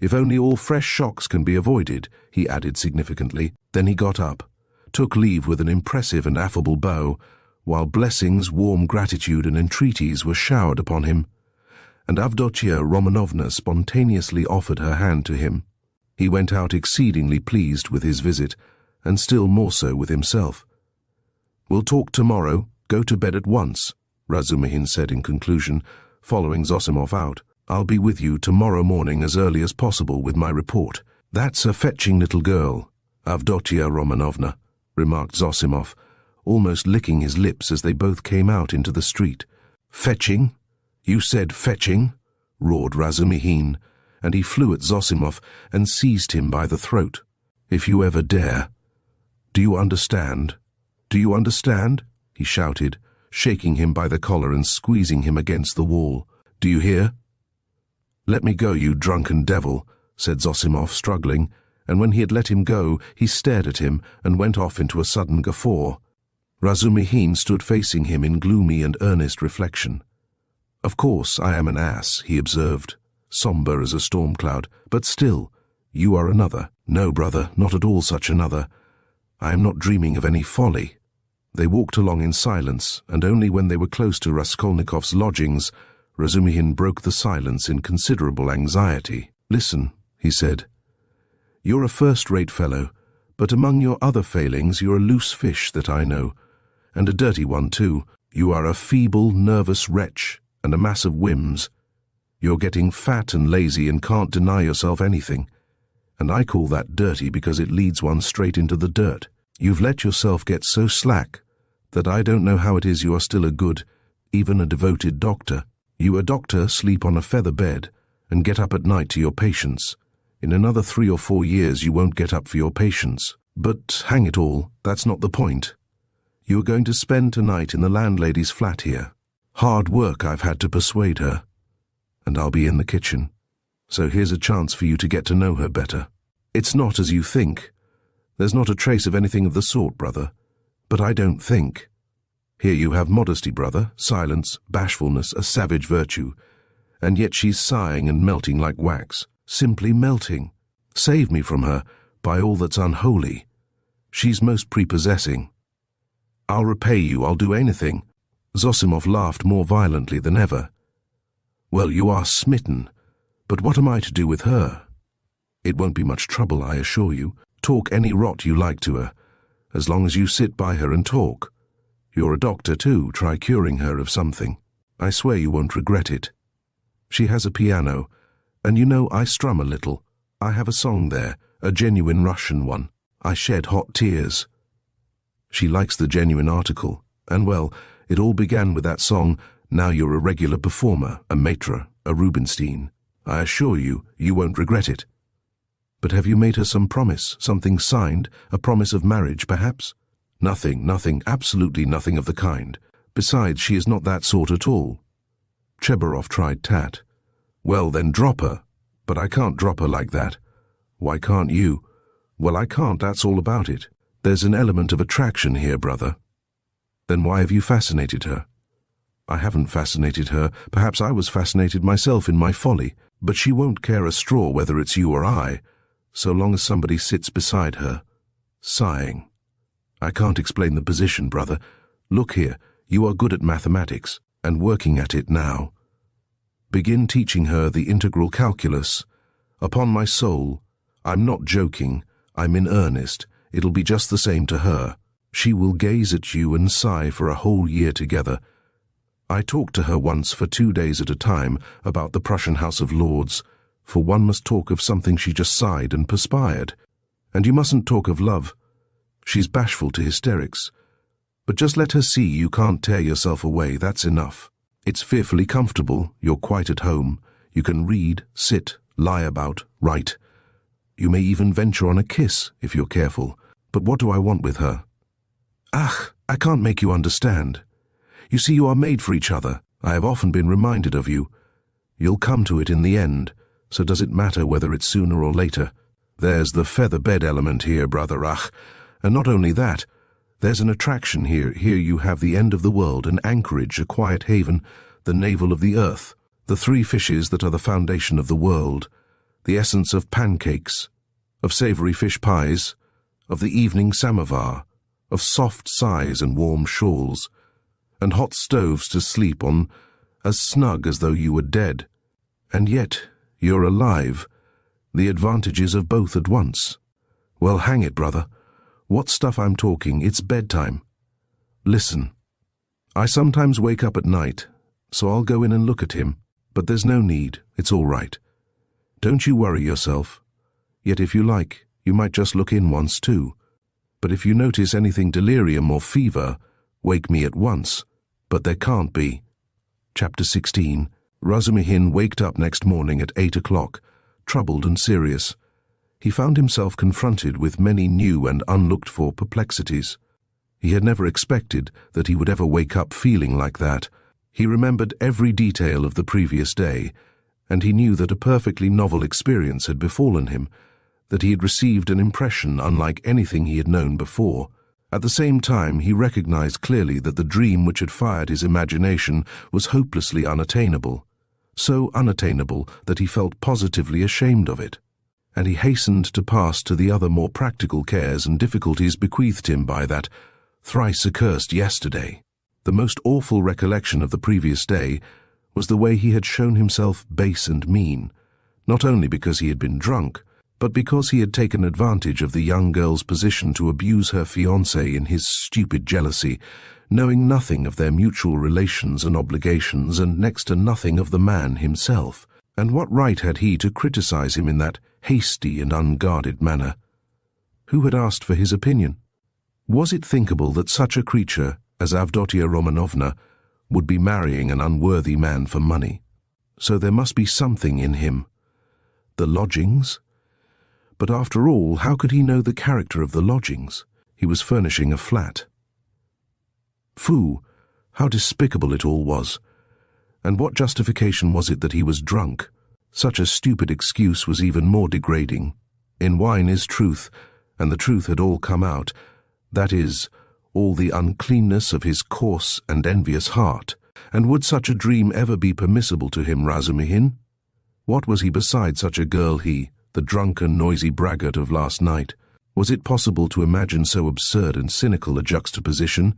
S1: If only all fresh shocks can be avoided, he added significantly. Then he got up, took leave with an impressive and affable bow, while blessings, warm gratitude and entreaties were showered upon him, and Avdotia Romanovna spontaneously offered her hand to him. He went out exceedingly pleased with his visit, and still more so with himself. "We'll talk tomorrow. Go to bed at once," Razumihin said in conclusion, following Zosimov out. "I'll be with you tomorrow morning as early as possible with my report." "That's a fetching little girl, Avdotia Romanovna," remarked Zosimov, almost licking his lips as they both came out into the street. "Fetching? You said fetching?" roared Razumihin, and he flew at Zosimov and seized him by the throat. "If you ever dare. Do you understand? Do you understand?" he shouted, shaking him by the collar and squeezing him against the wall. "Do you hear?" "Let me go, you drunken devil," said Zosimov, struggling, and when he had let him go, he stared at him and went off into a sudden guffaw. Razumihin stood facing him in gloomy and earnest reflection. "Of course I am an ass," he observed, sombre as a storm cloud, "but still, you are another." "No, brother, not at all such another. I am not dreaming of any folly." They walked along in silence, and only when they were close to Raskolnikov's lodgings, Razumihin broke the silence in considerable anxiety. "Listen," he said. "You're a first-rate fellow, but among your other failings you're a loose fish that I know, and a dirty one too. You are a feeble, nervous wretch, and a mass of whims. You're getting fat and lazy and can't deny yourself anything, and I call that dirty because it leads one straight into the dirt. You've let yourself get so slack that I don't know how it is you are still a good, even a devoted doctor. You, a doctor, sleep on a feather bed and get up at night to your patients. In another 3 or 4 years you won't get up for your patients. But, hang it all, that's not the point. You are going to spend tonight in the landlady's flat here. Hard work I've had to persuade her, and I'll be in the kitchen. So here's a chance for you to get to know her better. It's not as you think. There's not a trace of anything of the sort, brother. But I don't think. Here you have modesty, brother, silence, bashfulness, a savage virtue, and yet she's sighing and melting like wax, simply melting. Save me from her, by all that's unholy. She's most prepossessing. I'll repay you, I'll do anything." Zosimov laughed more violently than ever. "Well, you are smitten, but what am I to do with her? It won't be much trouble, I assure you. Talk any rot you like to her, as long as you sit by her and talk. You're a doctor too, try curing her of something. I swear you won't regret it. She has a piano, and you know I strum a little. I have a song there, a genuine Russian one. I shed hot tears. She likes the genuine article, and well, it all began with that song, Now You're a Regular Performer, a Maitre, a Rubinstein. I assure you, you won't regret it. But have you made her some promise, something signed, a promise of marriage, perhaps?" Nothing, absolutely nothing of the kind. Besides, she is not that sort at all. Chebarov tried tat. Well, then drop her. But I can't drop her like that. Why can't you? Well, I can't, that's all about it. There's an element of attraction here, brother. Then why have you fascinated her? I haven't fascinated her. Perhaps I was fascinated myself in my folly. But she won't care a straw whether it's you or I, so long as somebody sits beside her, sighing. I can't explain the position, brother. Look here, you are good at mathematics, and working at it now. Begin teaching her the integral calculus. Upon my soul, I'm not joking, I'm in earnest. It'll be just the same to her. She will gaze at you and sigh for a whole year together. I talked to her once for 2 days at a time about the Prussian House of Lords, for one must talk of something she just sighed and perspired. And you mustn't talk of love. She's bashful to hysterics. But just let her see you can't tear yourself away, that's enough. It's fearfully comfortable, you're quite at home. You can read, sit, lie about, write. You may even venture on a kiss, if you're careful. But what do I want with her? Ach, I can't make you understand. You see, you are made for each other. I have often been reminded of you. You'll come to it in the end, so does it matter whether it's sooner or later? There's the feather bed element here, brother, ach. And not only that, there's an attraction here. Here you have the end of the world, an anchorage, a quiet haven, the navel of the earth, the 3 fishes that are the foundation of the world, the essence of pancakes, of savory fish pies, of the evening samovar, of soft sighs and warm shawls, and hot stoves to sleep on, as snug as though you were dead. And yet you're alive, the advantages of both at once. Well, hang it, brother. What stuff I'm talking, it's bedtime. Listen. I sometimes wake up at night, so I'll go in and look at him, but there's no need, it's all right. Don't you worry yourself. Yet if you like, you might just look in once too. But if you notice anything delirium or fever, wake me at once. But there can't be. Chapter 16. Razumihin waked up next morning at 8 o'clock, troubled and serious. He found himself confronted with many new and unlooked-for perplexities. He had never expected that he would ever wake up feeling like that. He remembered every detail of the previous day, and he knew that a perfectly novel experience had befallen him, that he had received an impression unlike anything he had known before. At the same time, he recognized clearly that the dream which had fired his imagination was hopelessly unattainable, so unattainable that he felt positively ashamed of it. And he hastened to pass to the other more practical cares and difficulties bequeathed him by that thrice accursed yesterday. The most awful recollection of the previous day was the way he had shown himself base and mean, not only because he had been drunk, but because he had taken advantage of the young girl's position to abuse her fiancé in his stupid jealousy, knowing nothing of their mutual relations and obligations and next to nothing of the man himself. And what right had he to criticize him in that hasty and unguarded manner? Who had asked for his opinion? Was it thinkable that such a creature as Avdotia Romanovna would be marrying an unworthy man for money? So there must be something in him. The lodgings? But after all, how could he know the character of the lodgings? He was furnishing a flat. Phoo! How despicable it all was. And what justification was it that he was drunk? Such a stupid excuse was even more degrading. In wine is truth, and the truth had all come out. That is, all the uncleanness of his coarse and envious heart. And would such a dream ever be permissible to him, Razumihin? What was he beside such a girl, he, the drunken, noisy braggart of last night? Was it possible to imagine so absurd and cynical a juxtaposition?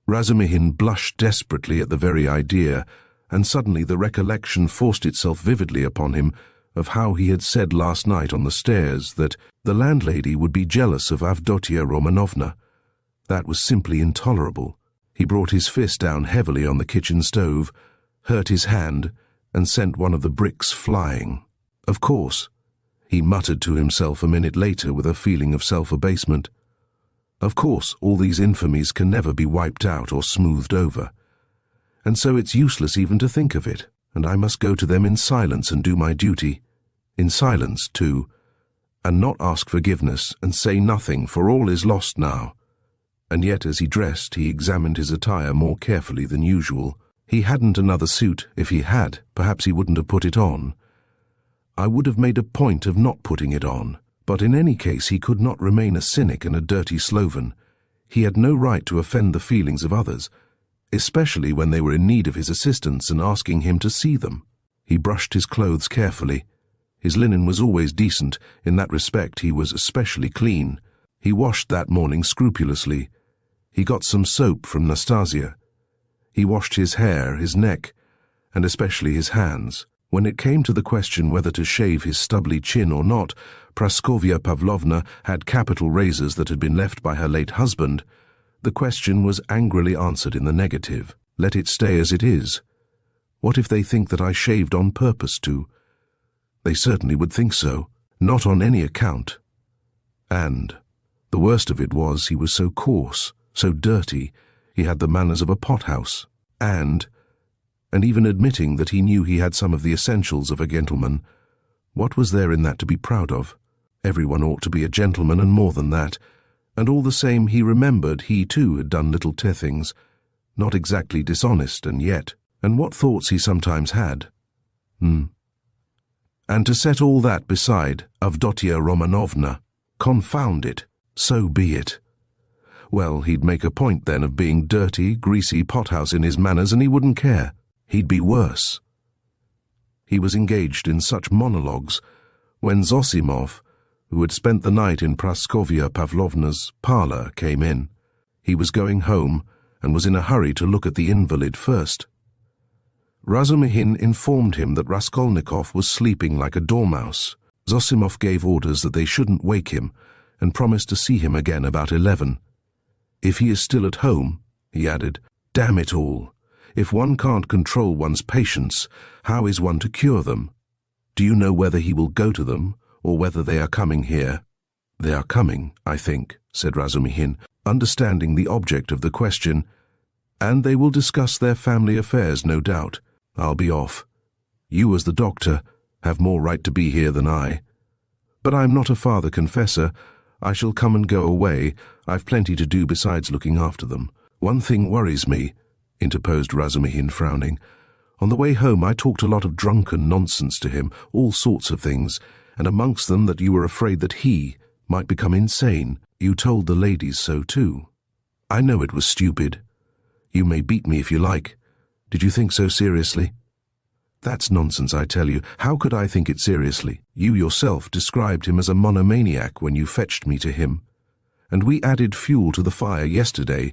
S1: Razumihin blushed desperately at the very idea, and suddenly the recollection forced itself vividly upon him of how he had said last night on the stairs that the landlady would be jealous of Avdotia Romanovna. That was simply intolerable. He brought his fist down heavily on the kitchen stove, hurt his hand, and sent one of the bricks flying. Of course, he muttered to himself a minute later with a feeling of self-abasement. Of course, all these infamies can never be wiped out or smoothed over. And so it's useless even to think of it, and I must go to them in silence and do my duty. In silence, too, and not ask forgiveness and say nothing, for all is lost now. And yet as he dressed, he examined his attire more carefully than usual. He hadn't another suit. If he had, perhaps he wouldn't have put it on. I would have made a point of not putting it on. But in any case he could not remain a cynic and a dirty sloven. He had no right to offend the feelings of others, especially when they were in need of his assistance and asking him to see them. He brushed his clothes carefully. His linen was always decent. In that respect he was especially clean. He washed that morning scrupulously. He got some soap from Nastasia. He washed his hair, his neck, and especially his hands. When it came to the question whether to shave his stubbly chin or not, Praskovya Pavlovna had capital razors that had been left by her late husband. The question was angrily answered in the negative. Let it stay as it is. What if they think that I shaved on purpose to? They certainly would think so. Not on any account. And the worst of it was he was so coarse, so dirty, he had the manners of a pothouse. And even admitting that he knew he had some of the essentials of a gentleman, what was there in that to be proud of? Everyone ought to be a gentleman and more than that. And all the same he remembered he too had done little things, not exactly dishonest, and yet, and what thoughts he sometimes had. And to set all that beside Avdotia Romanovna, confound it, so be it. Well, he'd make a point then of being dirty, greasy pothouse in his manners, and he wouldn't care. He'd be worse. He was engaged in such monologues when Zosimov, who had spent the night in Praskovya Pavlovna's parlour, came in. He was going home and was in a hurry to look at the invalid first. Razumihin informed him that Raskolnikov was sleeping like a dormouse. Zosimov gave orders that they shouldn't wake him and promised to see him again about 11. If he is still at home, he added, damn it all, if one can't control one's patients, how is one to cure them? Do you know whether he will go to them, or whether they are coming here? They are coming, I think, said Razumihin, understanding the object of the question, and they will discuss their family affairs, no doubt. I'll be off. You, as the doctor, have more right to be here than I. But I'm not a father-confessor. I shall come and go away. I've plenty to do besides looking after them. One thing worries me, interposed Razumihin, frowning. On the way home I talked a lot of drunken nonsense to him, all sorts of things, and amongst them that you were afraid that he might become insane. You told the ladies so too. I know it was stupid. You may beat me if you like. Did you think so seriously? That's nonsense, I tell you. How could I think it seriously? You yourself described him as a monomaniac when you fetched me to him. And we added fuel to the fire yesterday.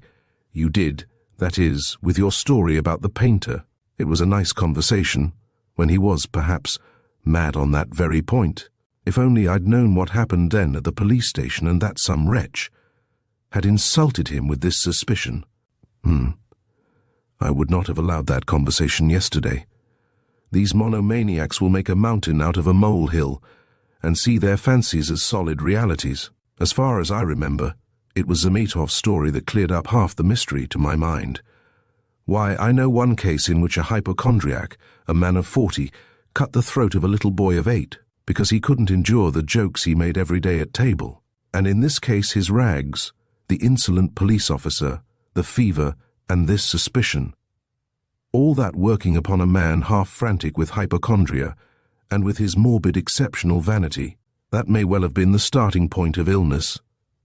S1: You did, that is, with your story about the painter. It was a nice conversation, when he was, perhaps, mad on that very point. If only I'd known what happened then at the police station, and that some wretch had insulted him with this suspicion. I would not have allowed that conversation yesterday. These monomaniacs will make a mountain out of a molehill, and see their fancies as solid realities. As far as I remember, it was Zametov's story that cleared up half the mystery to my mind. Why, I know one case in which a hypochondriac, a man of 40, cut the throat of a little boy of 8, because he couldn't endure the jokes he made every day at table. And in this case his rags, the insolent police officer, the fever, and this suspicion. All that working upon a man half frantic with hypochondria, and with his morbid exceptional vanity. That may well have been the starting point of illness.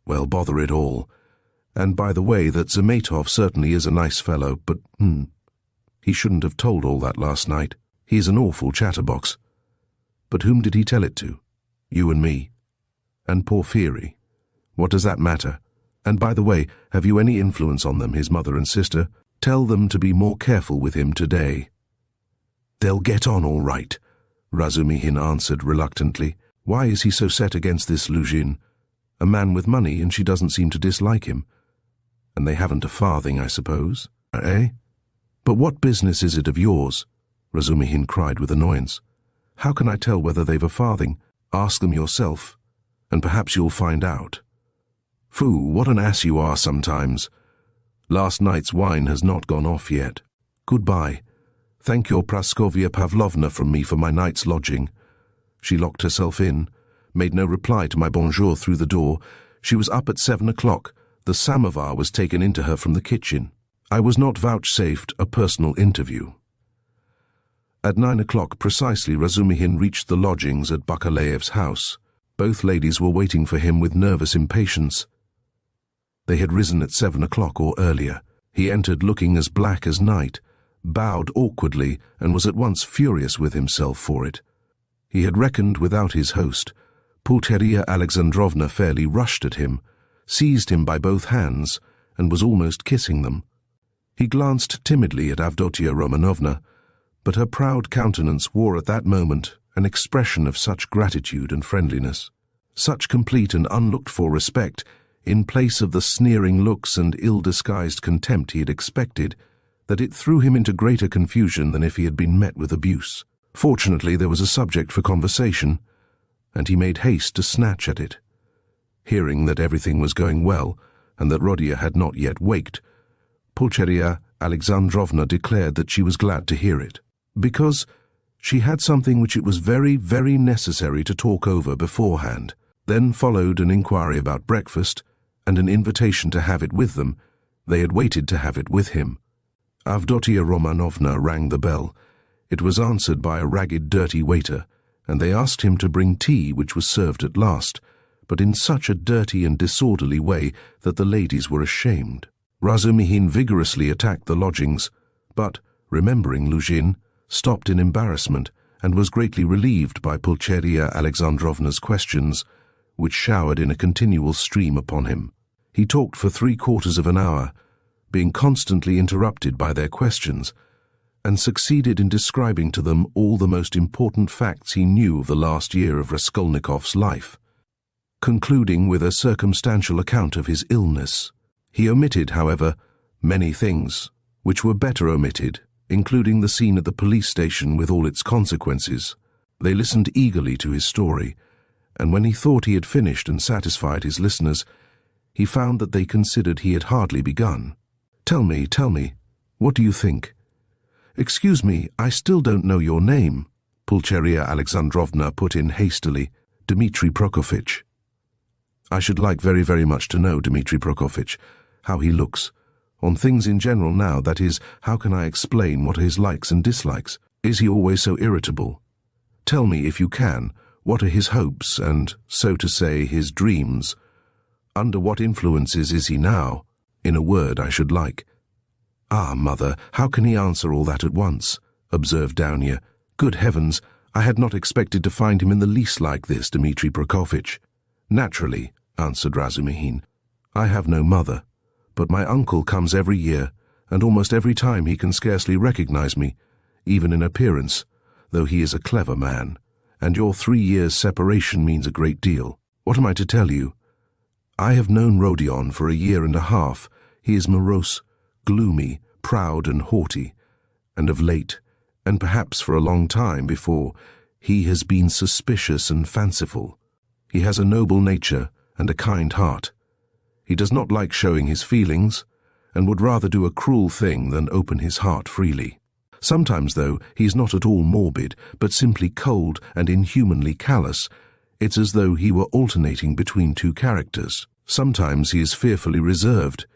S1: Well, bother it all. And by the way, that Zametov certainly is a nice fellow, but, he shouldn't have told all that last night. He is an awful chatterbox. But whom did he tell it to? You and me. And Porfiry. What does that matter? And by the way, have you any influence on them, his mother and sister? Tell them to be more careful with him today. They'll get on all right, Razumihin answered reluctantly. Why is he so set against this Lujin? A man with money, and she doesn't seem to dislike him. And they haven't a farthing, I suppose, eh? But what business is it of yours? Razumihin cried with annoyance. How can I tell whether they've a farthing? Ask them yourself, and perhaps you'll find out. Foo, what an ass you are sometimes. Last night's wine has not gone off yet. Goodbye. Thank your Praskovya Pavlovna from me for my night's lodging. She locked herself in, made no reply to my bonjour through the door. She was up at 7 o'clock, The samovar was taken into her from the kitchen. I was not vouchsafed a personal interview. At 9 o'clock precisely, Razumihin reached the lodgings at Bakalaev's house. Both ladies were waiting for him with nervous impatience. They had risen at 7 o'clock or earlier. He entered looking as black as night, bowed awkwardly, and was at once furious with himself for it. He had reckoned without his host. Pulcheria Alexandrovna fairly rushed at him, seized him by both hands, and was almost kissing them. He glanced timidly at Avdotia Romanovna, but her proud countenance wore at that moment an expression of such gratitude and friendliness, such complete and unlooked-for respect, in place of the sneering looks and ill-disguised contempt he had expected, that it threw him into greater confusion than if he had been met with abuse. Fortunately, there was a subject for conversation, and he made haste to snatch at it. Hearing that everything was going well, and that Rodia had not yet waked, Pulcheria Alexandrovna declared that she was glad to hear it, because she had something which it was very, very necessary to talk over beforehand. Then followed an inquiry about breakfast, and an invitation to have it with them. They had waited to have it with him. Avdotia Romanovna rang the bell. It was answered by a ragged, dirty waiter, and they asked him to bring tea, which was served at last, but in such a dirty and disorderly way that the ladies were ashamed. Razumihin vigorously attacked the lodgings, but, remembering Lujin, stopped in embarrassment, and was greatly relieved by Pulcheria Alexandrovna's questions, which showered in a continual stream upon him. He talked for 3/4 of an hour, being constantly interrupted by their questions, and succeeded in describing to them all the most important facts he knew of the last year of Raskolnikov's life, concluding with a circumstantial account of his illness. He omitted, however, many things, which were better omitted, including the scene at the police station with all its consequences. They listened eagerly to his story, and when he thought he had finished and satisfied his listeners, he found that they considered he had hardly begun. Tell me, what do you think?" "Excuse me, I still don't know your name," Pulcheria Alexandrovna put in hastily. "Dmitri Prokofitch." "I should like very, very much to know Dmitri Prokofitch, how he looks. On things in general now, that is, how can I explain what are his likes and dislikes? Is he always so irritable? Tell me, if you can, what are his hopes and, so to say, his dreams? Under what influences is he now? In a word, I should like." "Ah, mother, how can he answer all that at once?" observed Dounia. "Good heavens, I had not expected to find him in the least like this, Dmitri Prokofitch." "Naturally," answered Razumihin. "I have no mother, but my uncle comes every year, and almost every time he can scarcely recognize me, even in appearance, though he is a clever man, and your 3 years' separation means a great deal. What am I to tell you? I have known Rodion for 1.5 years. He is morose, gloomy, proud and haughty, and of late, and perhaps for a long time before, he has been suspicious and fanciful. He has a noble nature and a kind heart. He does not like showing his feelings, and would rather do a cruel thing than open his heart freely. Sometimes, though, he is not at all morbid, but simply cold and inhumanly callous. It's as though he were alternating between 2 characters. Sometimes he is fearfully reserved.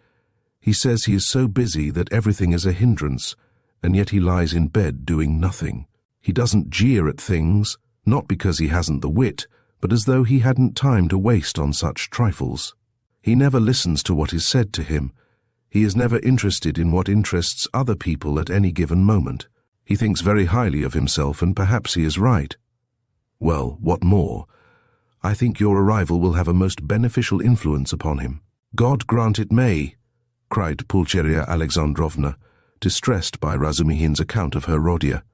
S1: He says he is so busy that everything is a hindrance, and yet he lies in bed doing nothing. He doesn't jeer at things, not because he hasn't the wit, but as though he hadn't time to waste on such trifles. He never listens to what is said to him. He is never interested in what interests other people at any given moment. He thinks very highly of himself, and perhaps he is right. Well, what more? I think your arrival will have a most beneficial influence upon him." "God grant it may," cried Pulcheria Alexandrovna, distressed by Razumihin's account of her Rodia.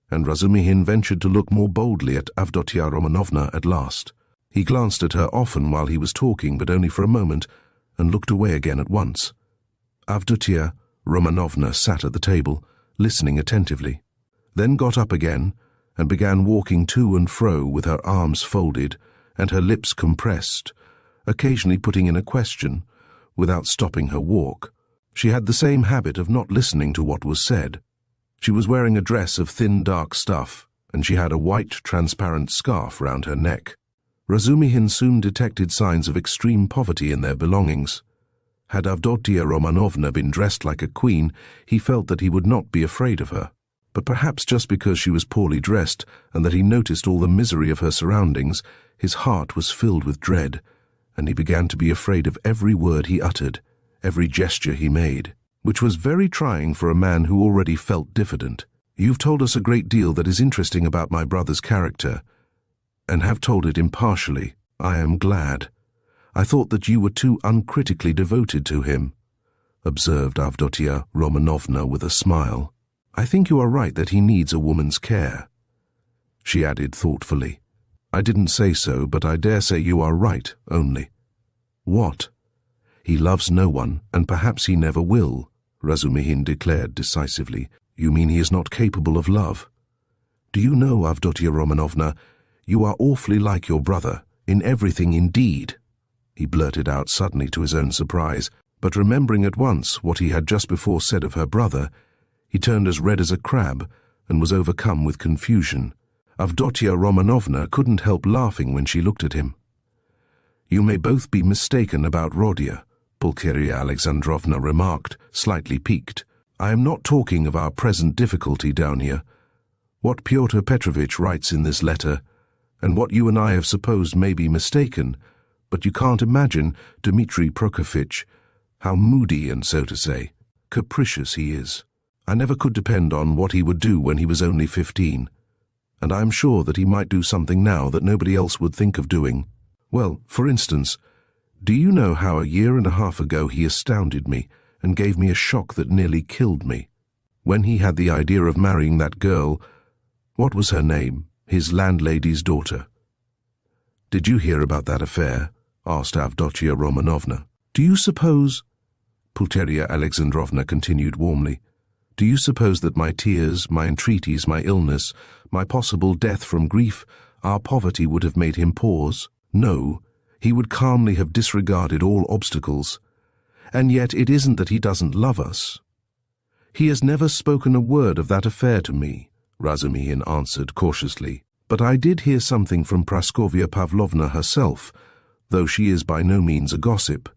S1: And Razumihin ventured to look more boldly at Avdotia Romanovna at last. He glanced at her often while he was talking, but only for a moment, and looked away again at once. Avdotia Romanovna sat at the table, listening attentively, then got up again, and began walking to and fro with her arms folded and her lips compressed, occasionally putting in a question, without stopping her walk. She had the same habit of not listening to what was said. She was wearing a dress of thin dark stuff, and she had a white transparent scarf round her neck. Razumihin soon detected signs of extreme poverty in their belongings. Had Avdotia Romanovna been dressed like a queen, he felt that he would not be afraid of her. But perhaps just because she was poorly dressed and that he noticed all the misery of her surroundings, his heart was filled with dread, and he began to be afraid of every word he uttered, every gesture he made, which was very trying for a man who already felt diffident. "You've told us a great deal that is interesting about my brother's character, and have told it impartially. I am glad. I thought that you were too uncritically devoted to him," observed Avdotia Romanovna with a smile. "I think you are right that he needs a woman's care," she added thoughtfully. "I didn't say so, but I dare say you are right, only." "What?" "He loves no one, and perhaps he never will," Razumihin declared decisively. "You mean he is not capable of love? Do you know, Avdotia Romanovna, you are awfully like your brother, in everything indeed," he blurted out suddenly to his own surprise, but remembering at once what he had just before said of her brother, he turned as red as a crab and was overcome with confusion. Avdotia Romanovna couldn't help laughing when she looked at him. "You may both be mistaken about Rodia," Pulcheria Alexandrovna remarked, slightly piqued. "I am not talking of our present difficulty down here. What Pyotr Petrovitch writes in this letter, and what you and I have supposed may be mistaken, but you can't imagine, Dmitri Prokofitch, how moody and, so to say, capricious he is. I never could depend on what he would do when he was only 15, and I am sure that he might do something now that nobody else would think of doing. Well, for instance, do you know how a year and a half ago he astounded me and gave me a shock that nearly killed me? When he had the idea of marrying that girl, what was her name, his landlady's daughter. Did you hear about that affair?" asked Avdotia Romanovna. "Do you suppose," Pulcheria Alexandrovna continued warmly, "do you suppose that my tears, my entreaties, my illness, my possible death from grief, our poverty would have made him pause? No, he would calmly have disregarded all obstacles. And yet it isn't that he doesn't love us." "He has never spoken a word of that affair to me," Razumihin answered cautiously. "But I did hear something from Praskovia Pavlovna herself, though she is by no means a gossip.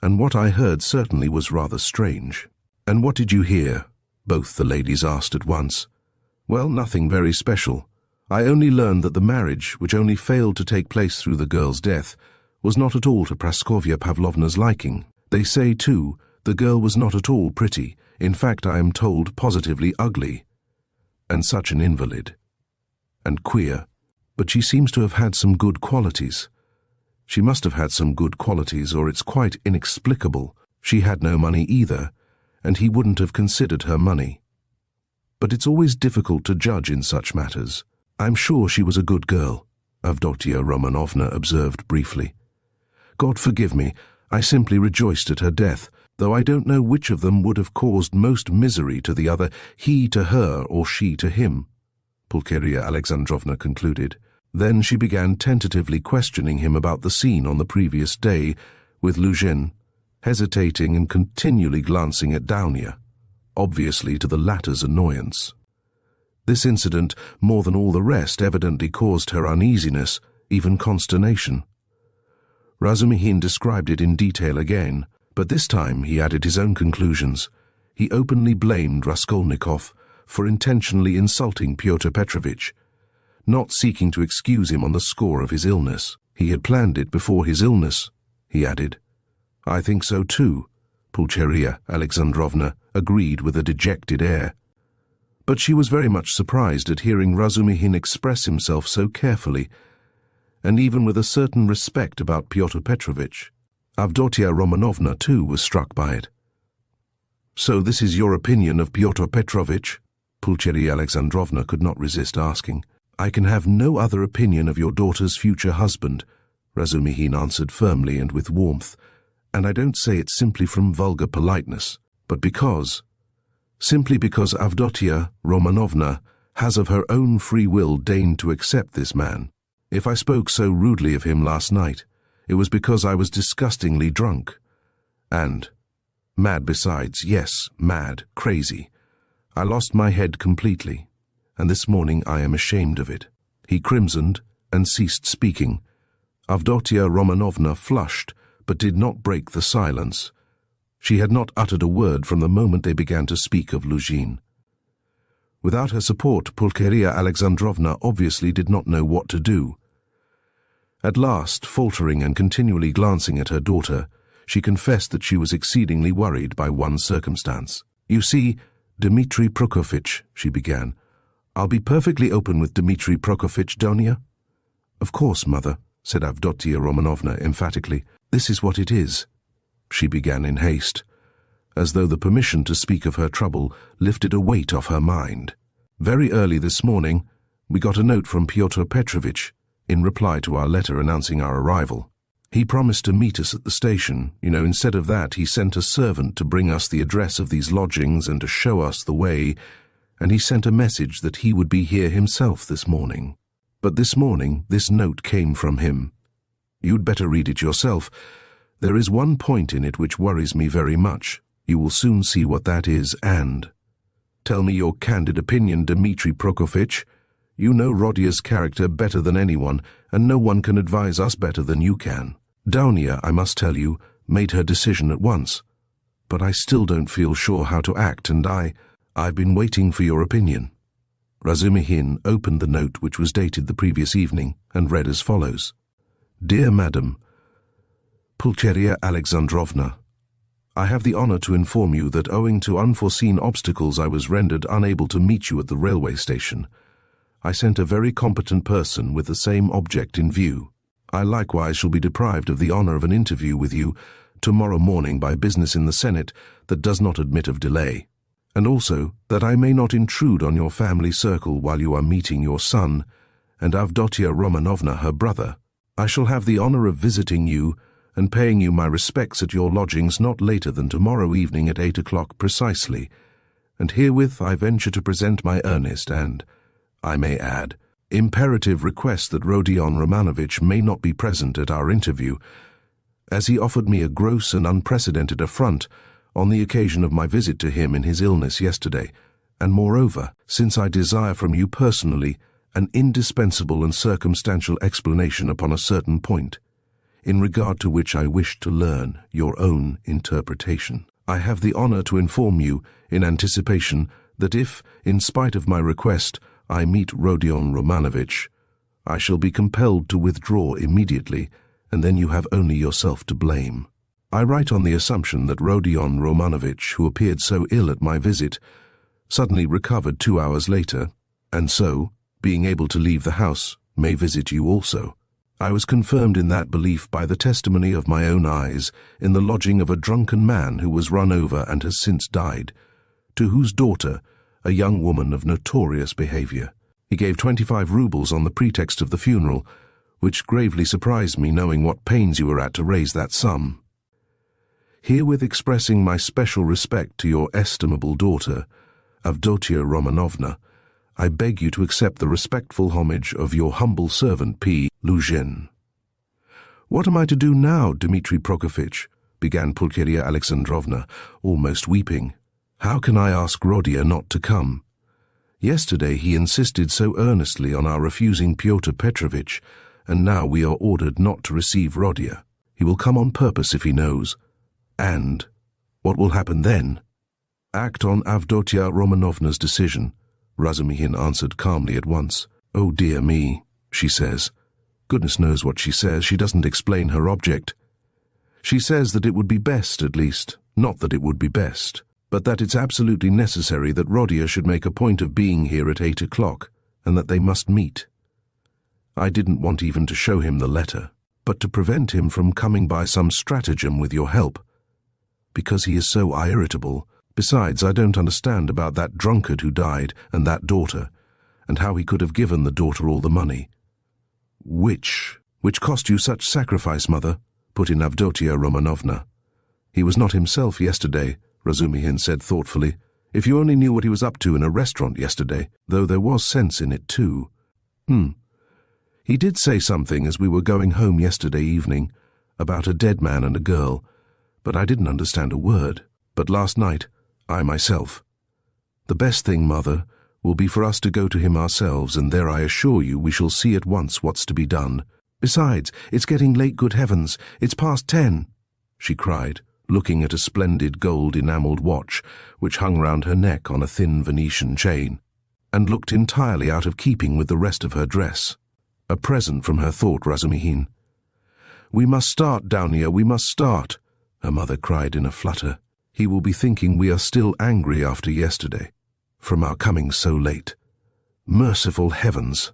S1: And what I heard certainly was rather strange." "And what did you hear?" both the ladies asked at once. "Well, nothing very special. I only learned that the marriage, which only failed to take place through the girl's death, was not at all to Praskovia Pavlovna's liking. They say, too, the girl was not at all pretty, in fact I am told positively ugly. And such an invalid. And queer. But she seems to have had some good qualities. She must have had some good qualities, or it's quite inexplicable. She had no money either, and he wouldn't have considered her money. But it's always difficult to judge in such matters. I'm sure she was a good girl," Avdotia Romanovna observed briefly. "God forgive me, I simply rejoiced at her death, though I don't know which of them would have caused most misery to the other, he to her or she to him," Pulcheria Alexandrovna concluded. Then she began tentatively questioning him about the scene on the previous day with Lujin, hesitating and continually glancing at Daunia, obviously to the latter's annoyance. This incident, more than all the rest, evidently caused her uneasiness, even consternation. Razumihin described it in detail again, but this time he added his own conclusions. He openly blamed Raskolnikov for intentionally insulting Pyotr Petrovitch, not seeking to excuse him on the score of his illness. He had planned it before his illness, he added. "I think so too," Pulcheria Alexandrovna agreed with a dejected air. But she was very much surprised at hearing Razumihin express himself so carefully, and even with a certain respect about Pyotr Petrovitch. Avdotia Romanovna, too, was struck by it. "So this is your opinion of Pyotr Petrovitch?" Pulcheria Alexandrovna could not resist asking. "I can have no other opinion of your daughter's future husband," Razumihin answered firmly and with warmth, "and I don't say it simply from vulgar politeness, but simply because Avdotia Romanovna has of her own free will deigned to accept this man. If I spoke so rudely of him last night, it was because I was disgustingly drunk. And mad besides, yes, mad, crazy. I lost my head completely, and this morning I am ashamed of it." He crimsoned and ceased speaking. Avdotia Romanovna flushed, but did not break the silence, She had not uttered a word from the moment they began to speak of Lujin. Without her support, Pulcheria Alexandrovna obviously did not know what to do. At last, faltering and continually glancing at her daughter, she confessed that she was exceedingly worried by one circumstance. "You see, Dmitri Prokofitch," she began. "I'll be perfectly open with Dmitri Prokofitch, Donia." "Of course, mother," said Avdotia Romanovna emphatically. "This is what it is," she began in haste, as though the permission to speak of her trouble lifted a weight off her mind. "Very early this morning, we got a note from Pyotr Petrovitch, in reply to our letter announcing our arrival. He promised to meet us at the station. Instead of that, he sent a servant to bring us the address of these lodgings and to show us the way, and he sent a message that he would be here himself this morning. But this morning, this note came from him. You'd better read it yourself. There is one point in it which worries me very much. You will soon see what that is, and tell me your candid opinion, Dmitri Prokofitch. You know Rodia's character better than anyone, and no one can advise us better than you can. Donia, I must tell you, made her decision at once. But I still don't feel sure how to act, and I've been waiting for your opinion." Razumihin opened the note, which was dated the previous evening, and read as follows. "Dear Madam, Pulcheria Alexandrovna, I have the honor to inform you that owing to unforeseen obstacles I was rendered unable to meet you at the railway station. I sent a very competent person with the same object in view. I likewise shall be deprived of the honor of an interview with you tomorrow morning by business in the Senate that does not admit of delay, and also that I may not intrude on your family circle while you are meeting your son and Avdotia Romanovna, her brother. I shall have the honor of visiting you and paying you my respects at your lodgings not later than tomorrow evening at 8 o'clock precisely, and herewith I venture to present my earnest and, I may add, imperative request that Rodion Romanovitch may not be present at our interview, as he offered me a gross and unprecedented affront on the occasion of my visit to him in his illness yesterday, and moreover, since I desire from you personally an indispensable and circumstantial explanation upon a certain point, in regard to which I wish to learn your own interpretation. I have the honor to inform you, in anticipation, that if, in spite of my request, I meet Rodion Romanovitch, I shall be compelled to withdraw immediately, and then you have only yourself to blame. I write on the assumption that Rodion Romanovitch, who appeared so ill at my visit, suddenly recovered 2 hours later, and so, being able to leave the house, may visit you also. I was confirmed in that belief by the testimony of my own eyes in the lodging of a drunken man who was run over and has since died, to whose daughter, a young woman of notorious behavior, he gave 25 roubles on the pretext of the funeral, which gravely surprised me, knowing what pains you were at to raise that sum. Herewith expressing my special respect to your estimable daughter, Avdotia Romanovna, I beg you to accept the respectful homage of your humble servant P. Lujin." "What am I to do now, Dmitri Prokofitch?" began Pulcheria Alexandrovna, almost weeping. "How can I ask Rodia not to come? Yesterday he insisted so earnestly on our refusing Pyotr Petrovitch, and now we are ordered not to receive Rodia. He will come on purpose if he knows. And what will happen then?" "Act on Avdotia Romanovna's decision," Razumihin answered calmly at once. "Oh dear me," she says. Goodness knows what she says. She doesn't explain her object. She says that it would be best, at least, not that it would be best, but that it's absolutely necessary that Rodia should make a point of being here at 8 o'clock, and that they must meet. I didn't want even to show him the letter, but to prevent him from coming by some stratagem with your help, because he is so irritable. Besides, I don't understand about that drunkard who died and that daughter, and how he could have given the daughter all the money. Which cost you such sacrifice, mother?" put in Avdotia Romanovna. "He was not himself yesterday," Razumihin said thoughtfully. "If you only knew what he was up to in a restaurant yesterday, though there was sense in it too. He did say something as we were going home yesterday evening, about a dead man and a girl, but I didn't understand a word. But last night, I myself. The best thing, mother, will be for us to go to him ourselves, and there I assure you we shall see at once what's to be done. Besides, it's getting late, good heavens, it's past 10, she cried, looking at a splendid gold-enamelled watch which hung round her neck on a thin Venetian chain, and looked entirely out of keeping with the rest of her dress. A present from her, thought Razumihin. "We must start, Dounia, we must start," her mother cried in a flutter. "He will be thinking we are still angry after yesterday, from our coming so late. Merciful heavens!"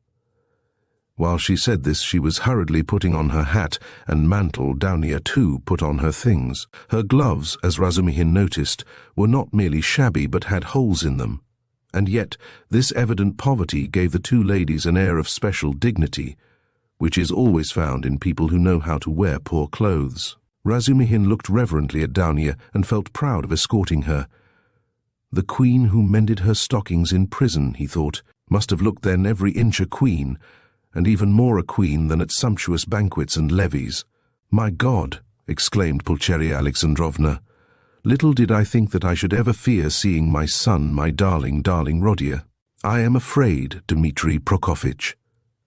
S1: While she said this, she was hurriedly putting on her hat and mantle. Dounia, too, put on her things. Her gloves, as Razumihin noticed, were not merely shabby but had holes in them. And yet this evident poverty gave the two ladies an air of special dignity, which is always found in people who know how to wear poor clothes. Razumihin looked reverently at Dounia and felt proud of escorting her. The queen who mended her stockings in prison, he thought, must have looked then every inch a queen, and even more a queen than at sumptuous banquets and levees. "My God!" exclaimed Pulcheria Alexandrovna. "Little did I think that I should ever fear seeing my son, my darling, darling Rodia. I am afraid, Dmitri Prokofitch,"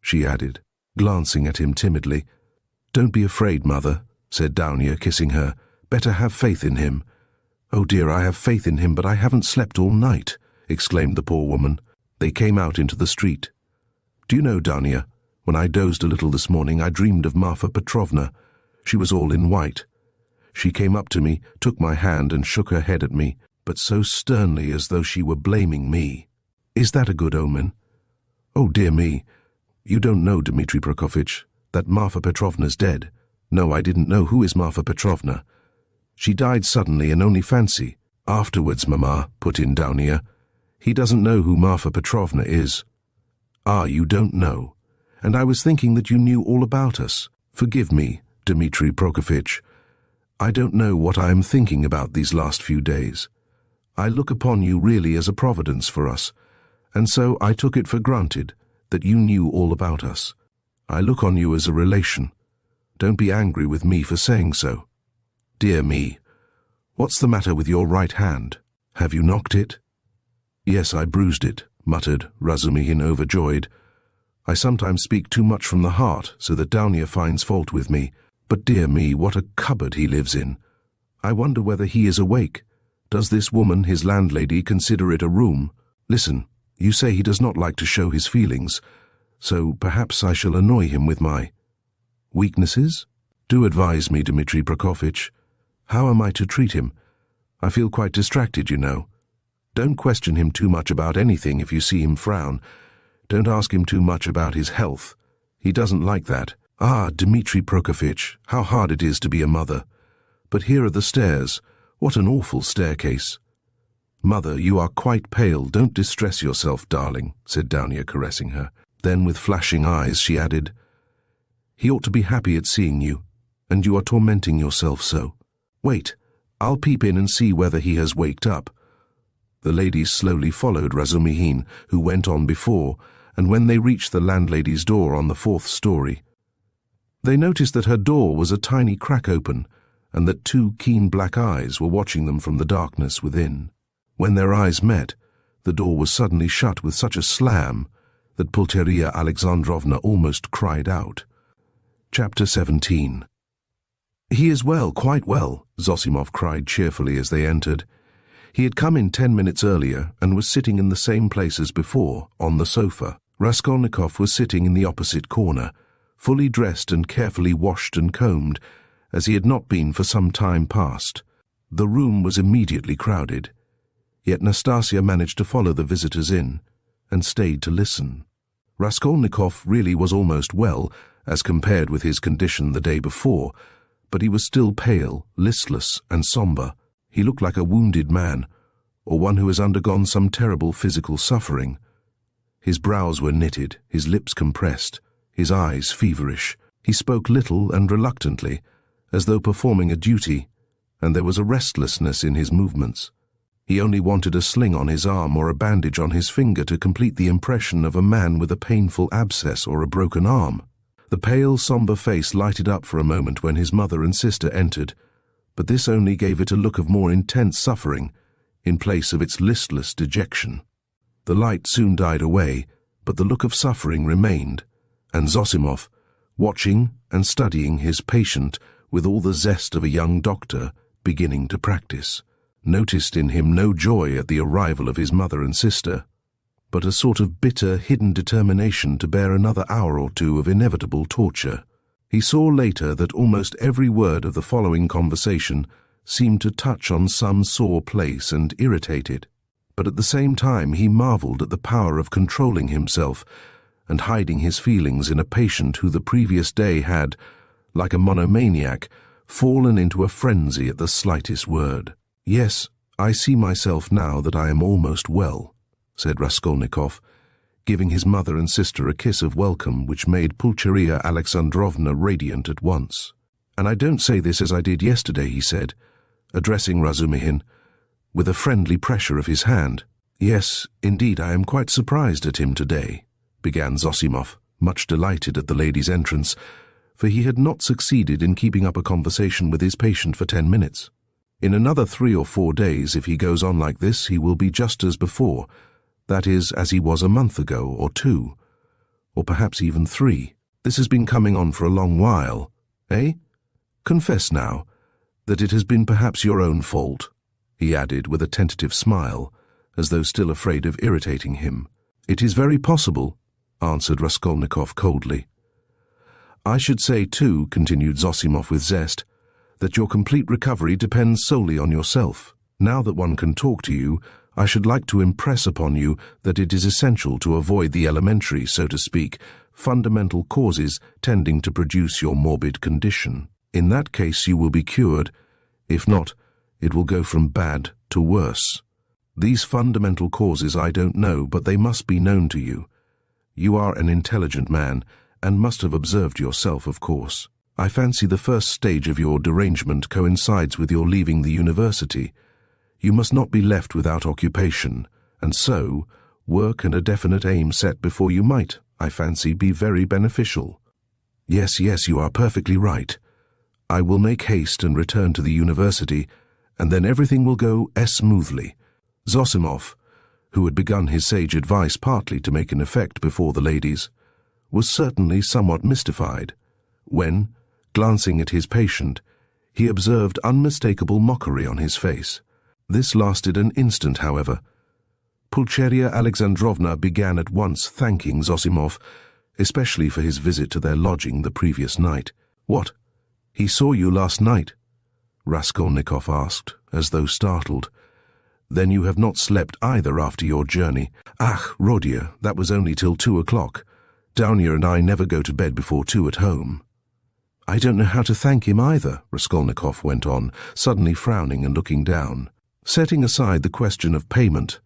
S1: she added, glancing at him timidly. "Don't be afraid, mother," said Dounia, kissing her. "Better have faith in him." "Oh dear, I have faith in him, but I haven't slept all night," exclaimed the poor woman. They came out into the street. "Do you know, Dounia, when I dozed a little this morning, I dreamed of Marfa Petrovna. She was all in white. She came up to me, took my hand and shook her head at me, but so sternly as though she were blaming me. Is that a good omen? Oh dear me! You don't know, Dmitri Prokofitch, that Marfa Petrovna's dead. No, I didn't know. Who is Marfa Petrovna? She died suddenly, and only fancy." "Afterwards, Mamma," put in Dounia. "He doesn't know who Marfa Petrovna is." "Ah, you don't know? And I was thinking that you knew all about us. Forgive me, Dmitri Prokofitch. I don't know what I am thinking about these last few days. I look upon you really as a providence for us, and so I took it for granted that you knew all about us. I look on you as a relation. Don't be angry with me for saying so. Dear me, what's the matter with your right hand? Have you knocked it?" "Yes, I bruised it," muttered Razumihin, overjoyed. "I sometimes speak too much from the heart, so that Dounia finds fault with me. But dear me, what a cupboard he lives in. I wonder whether he is awake. Does this woman, his landlady, consider it a room? Listen, you say he does not like to show his feelings, so perhaps I shall annoy him with my weaknesses? Do advise me, Dmitri Prokofitch. How am I to treat him? I feel quite distracted, you know. Don't question him too much about anything if you see him frown. Don't ask him too much about his health. He doesn't like that. Ah, Dmitri Prokofitch, how hard it is to be a mother. But here are the stairs. What an awful staircase." "Mother, you are quite pale. Don't distress yourself, darling," said Dounia, caressing her. Then, with flashing eyes, she added, "He ought to be happy at seeing you, and you are tormenting yourself so. Wait, I'll peep in and see whether he has waked up." The ladies slowly followed Razumihin, who went on before, and when they reached the landlady's door on the 4th story, they noticed that her door was a tiny crack open, and that 2 keen black eyes were watching them from the darkness within. When their eyes met, the door was suddenly shut with such a slam that Pulcheria Alexandrovna almost cried out. Chapter 17. "He is well, quite well," Zosimov cried cheerfully as they entered. He had come in 10 minutes earlier and was sitting in the same place as before, on the sofa. Raskolnikov was sitting in the opposite corner, fully dressed and carefully washed and combed, as he had not been for some time past. The room was immediately crowded, yet Nastasia managed to follow the visitors in, and stayed to listen. Raskolnikov really was almost well, as compared with his condition the day before, but he was still pale, listless, and sombre. He looked like a wounded man, or one who has undergone some terrible physical suffering. His brows were knitted, his lips compressed, his eyes feverish. He spoke little and reluctantly, as though performing a duty, and there was a restlessness in his movements. He only wanted a sling on his arm or a bandage on his finger to complete the impression of a man with a painful abscess or a broken arm. The pale, sombre face lighted up for a moment when his mother and sister entered, but this only gave it a look of more intense suffering, in place of its listless dejection. The light soon died away, but the look of suffering remained, and Zosimov, watching and studying his patient with all the zest of a young doctor, beginning to practice, noticed in him no joy at the arrival of his mother and sister, but a sort of bitter, hidden determination to bear another hour or two of inevitable torture. He saw later that almost every word of the following conversation seemed to touch on some sore place and irritate it, but at the same time he marveled at the power of controlling himself and hiding his feelings in a patient who the previous day had, like a monomaniac, fallen into a frenzy at the slightest word. "Yes, I see myself now that I am almost well," said Raskolnikov, giving his mother and sister a kiss of welcome which made Pulcheria Alexandrovna radiant at once. "And I don't say this as I did yesterday," he said, addressing Razumihin, with a friendly pressure of his hand. "Yes, indeed, I am quite surprised at him today," began Zosimov, much delighted at the lady's entrance, for he had not succeeded in keeping up a conversation with his patient for 10 minutes. "In another 3 or 4 days, if he goes on like this, he will be just as before, that is, as he was a month ago, or 2, or perhaps even 3. This has been coming on for a long while, eh? Confess now that it has been perhaps your own fault," he added with a tentative smile, as though still afraid of irritating him. "It is very possible," answered Raskolnikov coldly. "I should say, too," continued Zosimov with zest, "that your complete recovery depends solely on yourself. Now that one can talk to you, I should like to impress upon you that it is essential to avoid the elementary, so to speak, fundamental causes tending to produce your morbid condition. In that case you will be cured. If not, it will go from bad to worse. These fundamental causes I don't know, but they must be known to you. You are an intelligent man, and must have observed yourself, of course. I fancy the first stage of your derangement coincides with your leaving the university. You must not be left without occupation, and so, work and a definite aim set before you might, I fancy, be very beneficial." Yes, you are perfectly right. I will make haste and return to the university, and then everything will go smoothly." Zosimov, who had begun his sage advice partly to make an effect before the ladies, was certainly somewhat mystified, when, glancing at his patient, he observed unmistakable mockery on his face. This lasted an instant, however. Pulcheria Alexandrovna began at once thanking Zosimov, especially for his visit to their lodging the previous night. "What? He saw you last night?" Raskolnikov asked, as though startled. "Then you have not slept either after your journey." "Ach, Rodia, that was only till 2 o'clock. Dounia and I never go to bed before 2 at home." "I don't know how to thank him either," Raskolnikov went on, suddenly frowning and looking down. Setting aside the question of payment,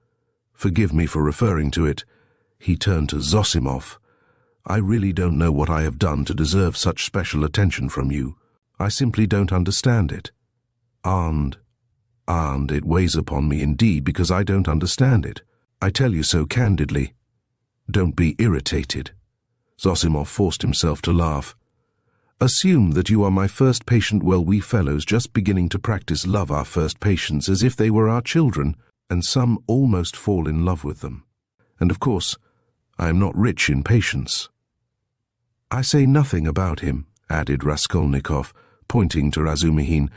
S1: forgive me for referring to it, he turned to Zosimov. "I really don't know what I have done to deserve such special attention from you. I simply don't understand it. And it weighs upon me indeed because I don't understand it. I tell you so candidly. Don't be irritated." Zosimov forced himself to laugh. "Assume that you are my first patient while we fellows just beginning to practice love our first patients as if they were our children, and some almost fall in love with them. And of course, I am not rich in patience." "I say nothing about him," added Raskolnikov, pointing to Razumihin,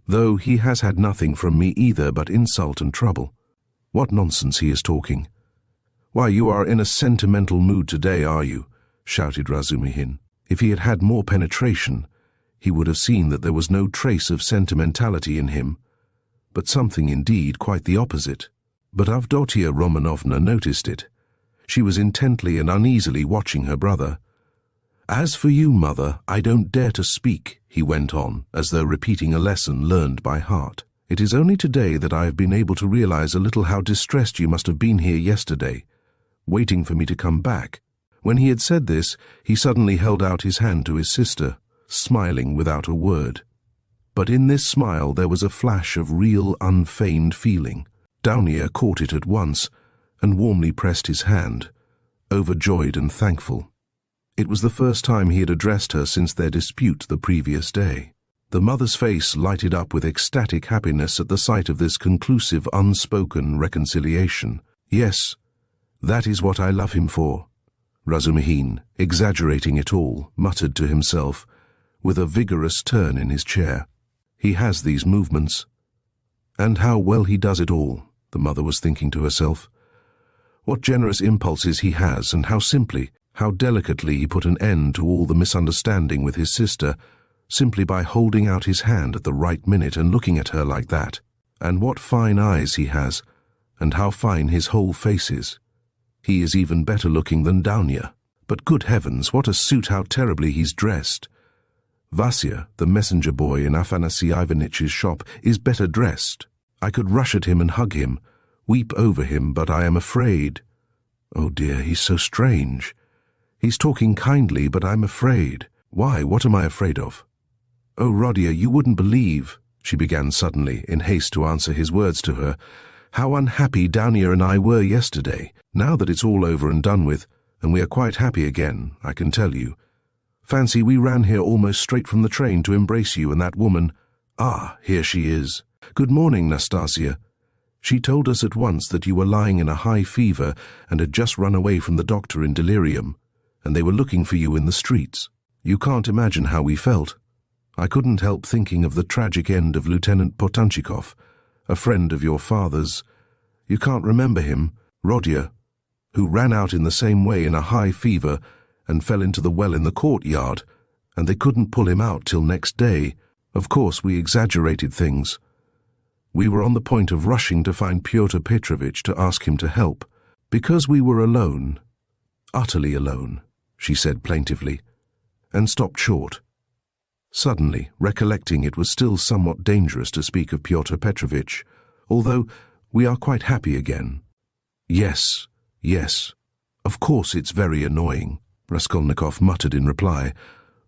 S1: "though he has had nothing from me either but insult and trouble. What nonsense he is talking." "Why, you are in a sentimental mood today, are you?" shouted Razumihin. If he had had more penetration, he would have seen that there was no trace of sentimentality in him, but something indeed quite the opposite. But Avdotia Romanovna noticed it. She was intently and uneasily watching her brother. "As for you, mother, I don't dare to speak," he went on, as though repeating a lesson learned by heart. "It is only today that I have been able to realize a little how distressed you must have been here yesterday, waiting for me to come back." When he had said this, he suddenly held out his hand to his sister, smiling without a word. But in this smile there was a flash of real, unfeigned feeling. Dounia caught it at once, and warmly pressed his hand, overjoyed and thankful. It was the first time he had addressed her since their dispute the previous day. The mother's face lighted up with ecstatic happiness at the sight of this conclusive, unspoken reconciliation. "Yes, that is what I love him for," Razumihin, exaggerating it all, muttered to himself, with a vigorous turn in his chair. He has these movements. And how well he does it all, the mother was thinking to herself. What generous impulses he has, and how simply, how delicately he put an end to all the misunderstanding with his sister, simply by holding out his hand at the right minute and looking at her like that. And what fine eyes he has, and how fine his whole face is. He is even better looking than Dounia. But good heavens, what a suit, how terribly he's dressed. Vasya, the messenger boy in Afanasy Ivanitch's shop, is better dressed. I could rush at him and hug him, weep over him, but I am afraid. Oh dear, he's so strange. He's talking kindly, but I'm afraid. Why, what am I afraid of? Oh, Rodia, you wouldn't believe, she began suddenly, in haste to answer his words to her, how unhappy Dounia and I were yesterday. Now that it's all over and done with, and we are quite happy again, I can tell you. Fancy, we ran here almost straight from the train to embrace you and that woman. Ah, here she is. Good morning, Nastasia. She told us at once that you were lying in a high fever and had just run away from the doctor in delirium, and they were looking for you in the streets. You can't imagine how we felt. I couldn't help thinking of the tragic end of Lieutenant Potanchikov, a friend of your father's. You can't remember him, Rodia, who ran out in the same way in a high fever and fell into the well in the courtyard, and they couldn't pull him out till next day. Of course, we exaggerated things. We were on the point of rushing to find Pyotr Petrovitch to ask him to help, because we were alone, utterly alone, she said plaintively, and stopped short. Suddenly, recollecting it was still somewhat dangerous to speak of Pyotr Petrovitch, although we are quite happy again. Yes, yes, of course it's very annoying, Raskolnikov muttered in reply,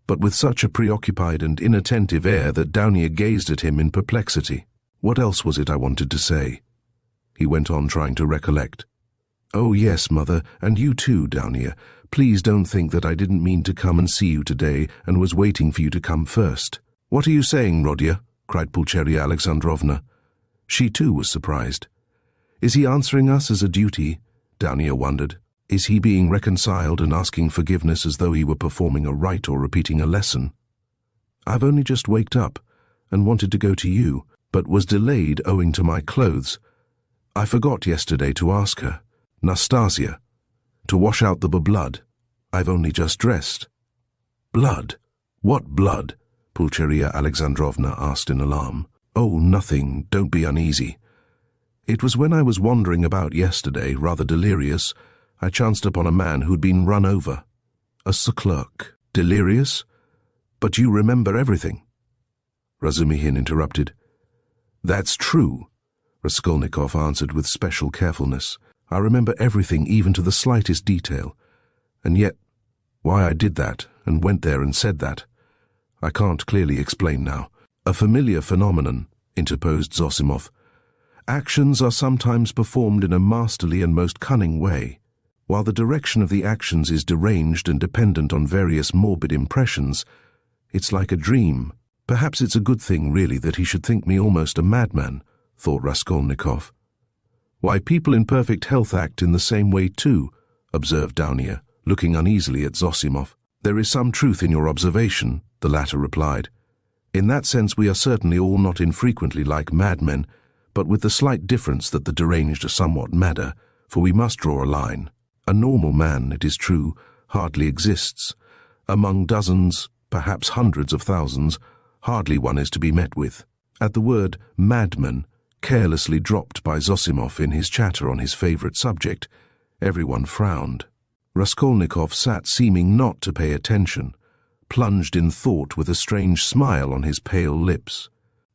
S1: but with such a preoccupied and inattentive air that Dounia gazed at him in perplexity. What else was it I wanted to say? He went on, trying to recollect. Oh yes, mother, and you too, Dounia. Please don't think that I didn't mean to come and see you today and was waiting for you to come first. What are you saying, Rodia? Cried Pulcheria Alexandrovna. She too was surprised. Is he answering us as a duty? Dounia wondered. Is he being reconciled and asking forgiveness as though he were performing a rite or repeating a lesson? I've only just waked up and wanted to go to you, but was delayed owing to my clothes. I forgot yesterday to ask her, Nastasia, to wash out the blood. I've only just dressed. Blood? What blood? Pulcheria Alexandrovna asked in alarm. Oh, nothing, don't be uneasy. It was when I was wandering about yesterday, rather delirious, I chanced upon a man who'd been run over. A clerk. Delirious? But you remember everything. Razumihin interrupted. That's true, Raskolnikov answered with special carefulness. I remember everything, even to the slightest detail. And yet, why I did that, and went there and said that, I can't clearly explain now. A familiar phenomenon, interposed Zosimov. Actions are sometimes performed in a masterly and most cunning way. While the direction of the actions is deranged and dependent on various morbid impressions, it's like a dream. Perhaps it's a good thing, really, that he should think me almost a madman, thought Raskolnikov. Why, people in perfect health act in the same way too, observed Dounia, looking uneasily at Zosimov. There is some truth in your observation, the latter replied. In that sense we are certainly all not infrequently like madmen, but with the slight difference that the deranged are somewhat madder, for we must draw a line. A normal man, it is true, hardly exists. Among dozens, perhaps hundreds of thousands, hardly one is to be met with. At the word madman, carelessly dropped by Zosimov in his chatter on his favourite subject, everyone frowned. Raskolnikov sat seeming not to pay attention, plunged in thought with a strange smile on his pale lips.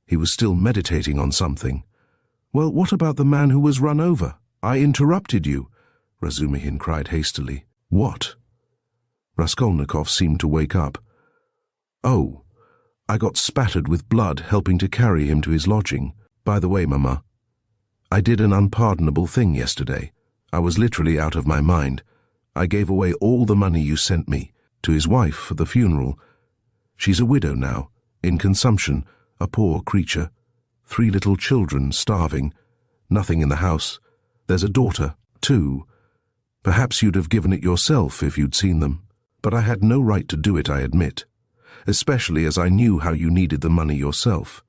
S1: He was still meditating on something. Well, what about the man who was run over? I interrupted you, Razumihin cried hastily. What? Raskolnikov seemed to wake up. Oh, I got spattered with blood helping to carry him to his lodging. By the way, Mamma, I did an unpardonable thing yesterday. I was literally out of my mind. I gave away all the money you sent me to his wife for the funeral. She's a widow now, in consumption, a poor creature. 3 little children starving, nothing in the house. There's a daughter, too. Perhaps you'd have given it yourself if you'd seen them. But I had no right to do it, I admit, especially as I knew how you needed the money yourself.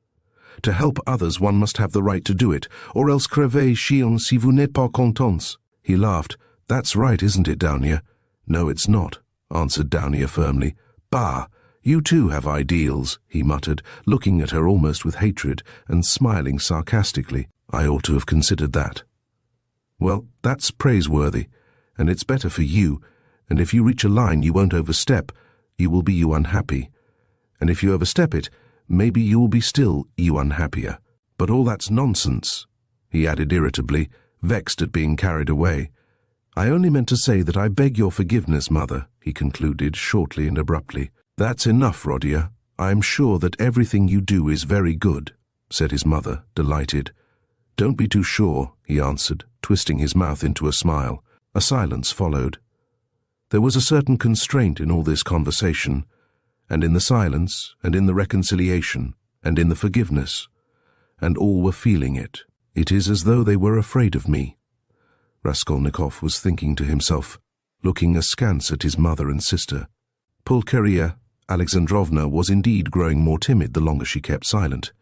S1: To help others one must have the right to do it, or else crevez chien si vous n'êtes pas contents. He laughed. That's right, isn't it, Downia? No, it's not, answered Downia firmly. Bah! You too have ideals, he muttered, looking at her almost with hatred and smiling sarcastically. I ought to have considered that. Well, that's praiseworthy, and it's better for you, and if you reach a line you won't overstep, you will be you unhappy. And if you overstep it, maybe you will be still you unhappier. But all that's nonsense, he added irritably, vexed at being carried away. I only meant to say that I beg your forgiveness, mother, he concluded shortly and abruptly. That's enough, Rodia. I am sure that everything you do is very good, said his mother, delighted. Don't be too sure, he answered, twisting his mouth into a smile. A silence followed. There was a certain constraint in all this conversation, and in the silence, and in the reconciliation, and in the forgiveness, and all were feeling it. It is as though they were afraid of me. Raskolnikov was thinking to himself, looking askance at his mother and sister. Pulcheria Alexandrovna was indeed growing more timid the longer she kept silent.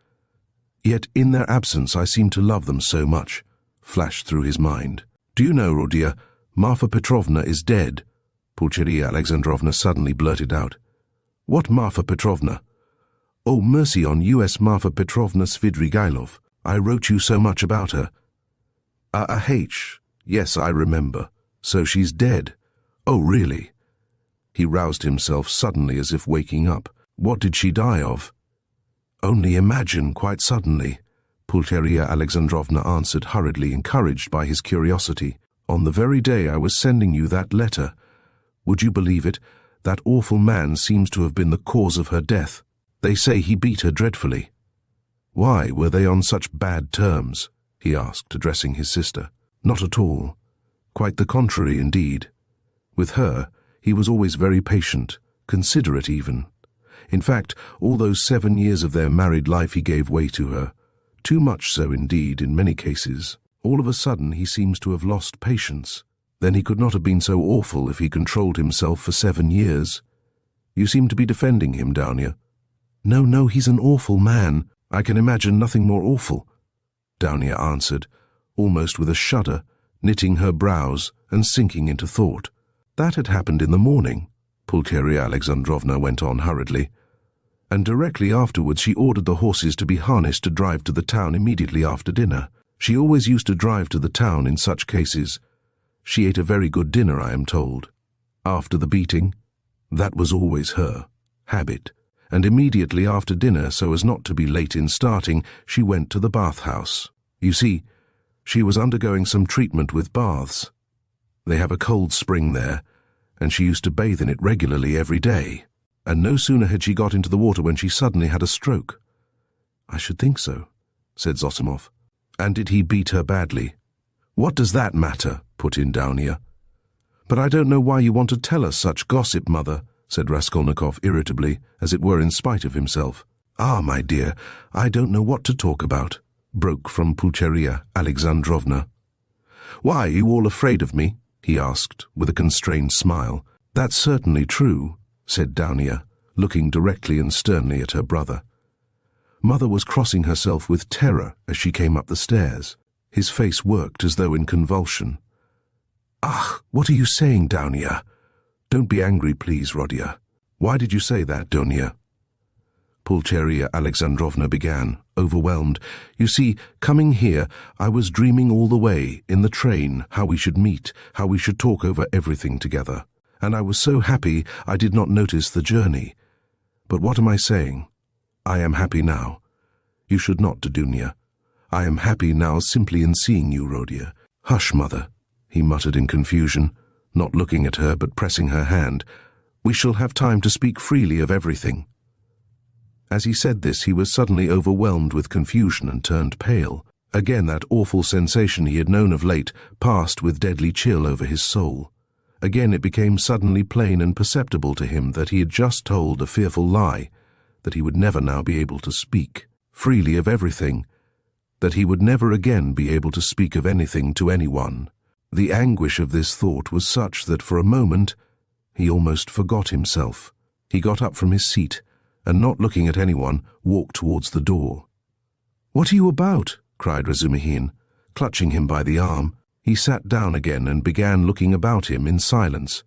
S1: Yet in their absence I seemed to love them so much, flashed through his mind. Do you know, Rodia, Marfa Petrovna is dead, Pulcheria Alexandrovna suddenly blurted out. What Marfa Petrovna? Oh, mercy on U.S. Marfa Petrovna Svidrigailov. I wrote you so much about her. H. Yes, I remember. So she's dead. Oh, really? He roused himself suddenly as if waking up. What did she die of? Only imagine, quite suddenly, Pulcheria Alexandrovna answered hurriedly, encouraged by his curiosity. On the very day I was sending you that letter. Would you believe it? That awful man seems to have been the cause of her death. They say he beat her dreadfully. Why, were they on such bad terms? He asked, addressing his sister. Not at all. Quite the contrary, indeed. With her, he was always very patient, considerate even. In fact, all those 7 years of their married life he gave way to her. Too much so, indeed, in many cases. All of a sudden he seems to have lost patience. Then he could not have been so awful if he controlled himself for 7 years. You seem to be defending him, Downia. No, he's an awful man. I can imagine nothing more awful, Downia answered, almost with a shudder, knitting her brows and sinking into thought. That had happened in the morning, Pulcheria Alexandrovna went on hurriedly, and directly afterwards she ordered the horses to be harnessed to drive to the town immediately after dinner. She always used to drive to the town in such cases. She ate a very good dinner, I am told. After the beating, that was always her habit, and immediately after dinner, so as not to be late in starting, she went to the bath-house. You see, she was undergoing some treatment with baths. They have a cold spring there, and she used to bathe in it regularly every day, and no sooner had she got into the water when she suddenly had a stroke. I should think so, said Zosimov. And did he beat her badly? What does that matter? Put in Downia. But I don't know why you want to tell us such gossip, mother, said Raskolnikov irritably, as it were in spite of himself. Ah, my dear, I don't know what to talk about, broke from Pulcheria Alexandrovna. Why, are you all afraid of me? He asked, with a constrained smile. That's certainly true, said Downia, looking directly and sternly at her brother. Mother was crossing herself with terror as she came up the stairs. His face worked as though in convulsion. Ah, what are you saying, Downia? Don't be angry, please, Rodia. Why did you say that, Downia? Pulcheria Alexandrovna began, overwhelmed. You see, coming here, I was dreaming all the way, in the train, how we should meet, how we should talk over everything together. And I was so happy I did not notice the journey. But what am I saying? I am happy now. You should not, Dudunia. I am happy now simply in seeing you, Rodia. Hush, mother, he muttered in confusion, not looking at her but pressing her hand. We shall have time to speak freely of everything. As he said this, he was suddenly overwhelmed with confusion and turned pale. Again that awful sensation he had known of late passed with deadly chill over his soul. Again it became suddenly plain and perceptible to him that he had just told a fearful lie, that he would never now be able to speak freely of everything, that he would never again be able to speak of anything to anyone. The anguish of this thought was such that for a moment he almost forgot himself. He got up from his seat, and not looking at anyone, walked towards the door. "What are you about?" cried Razumihin, clutching him by the arm. He sat down again and began looking about him in silence.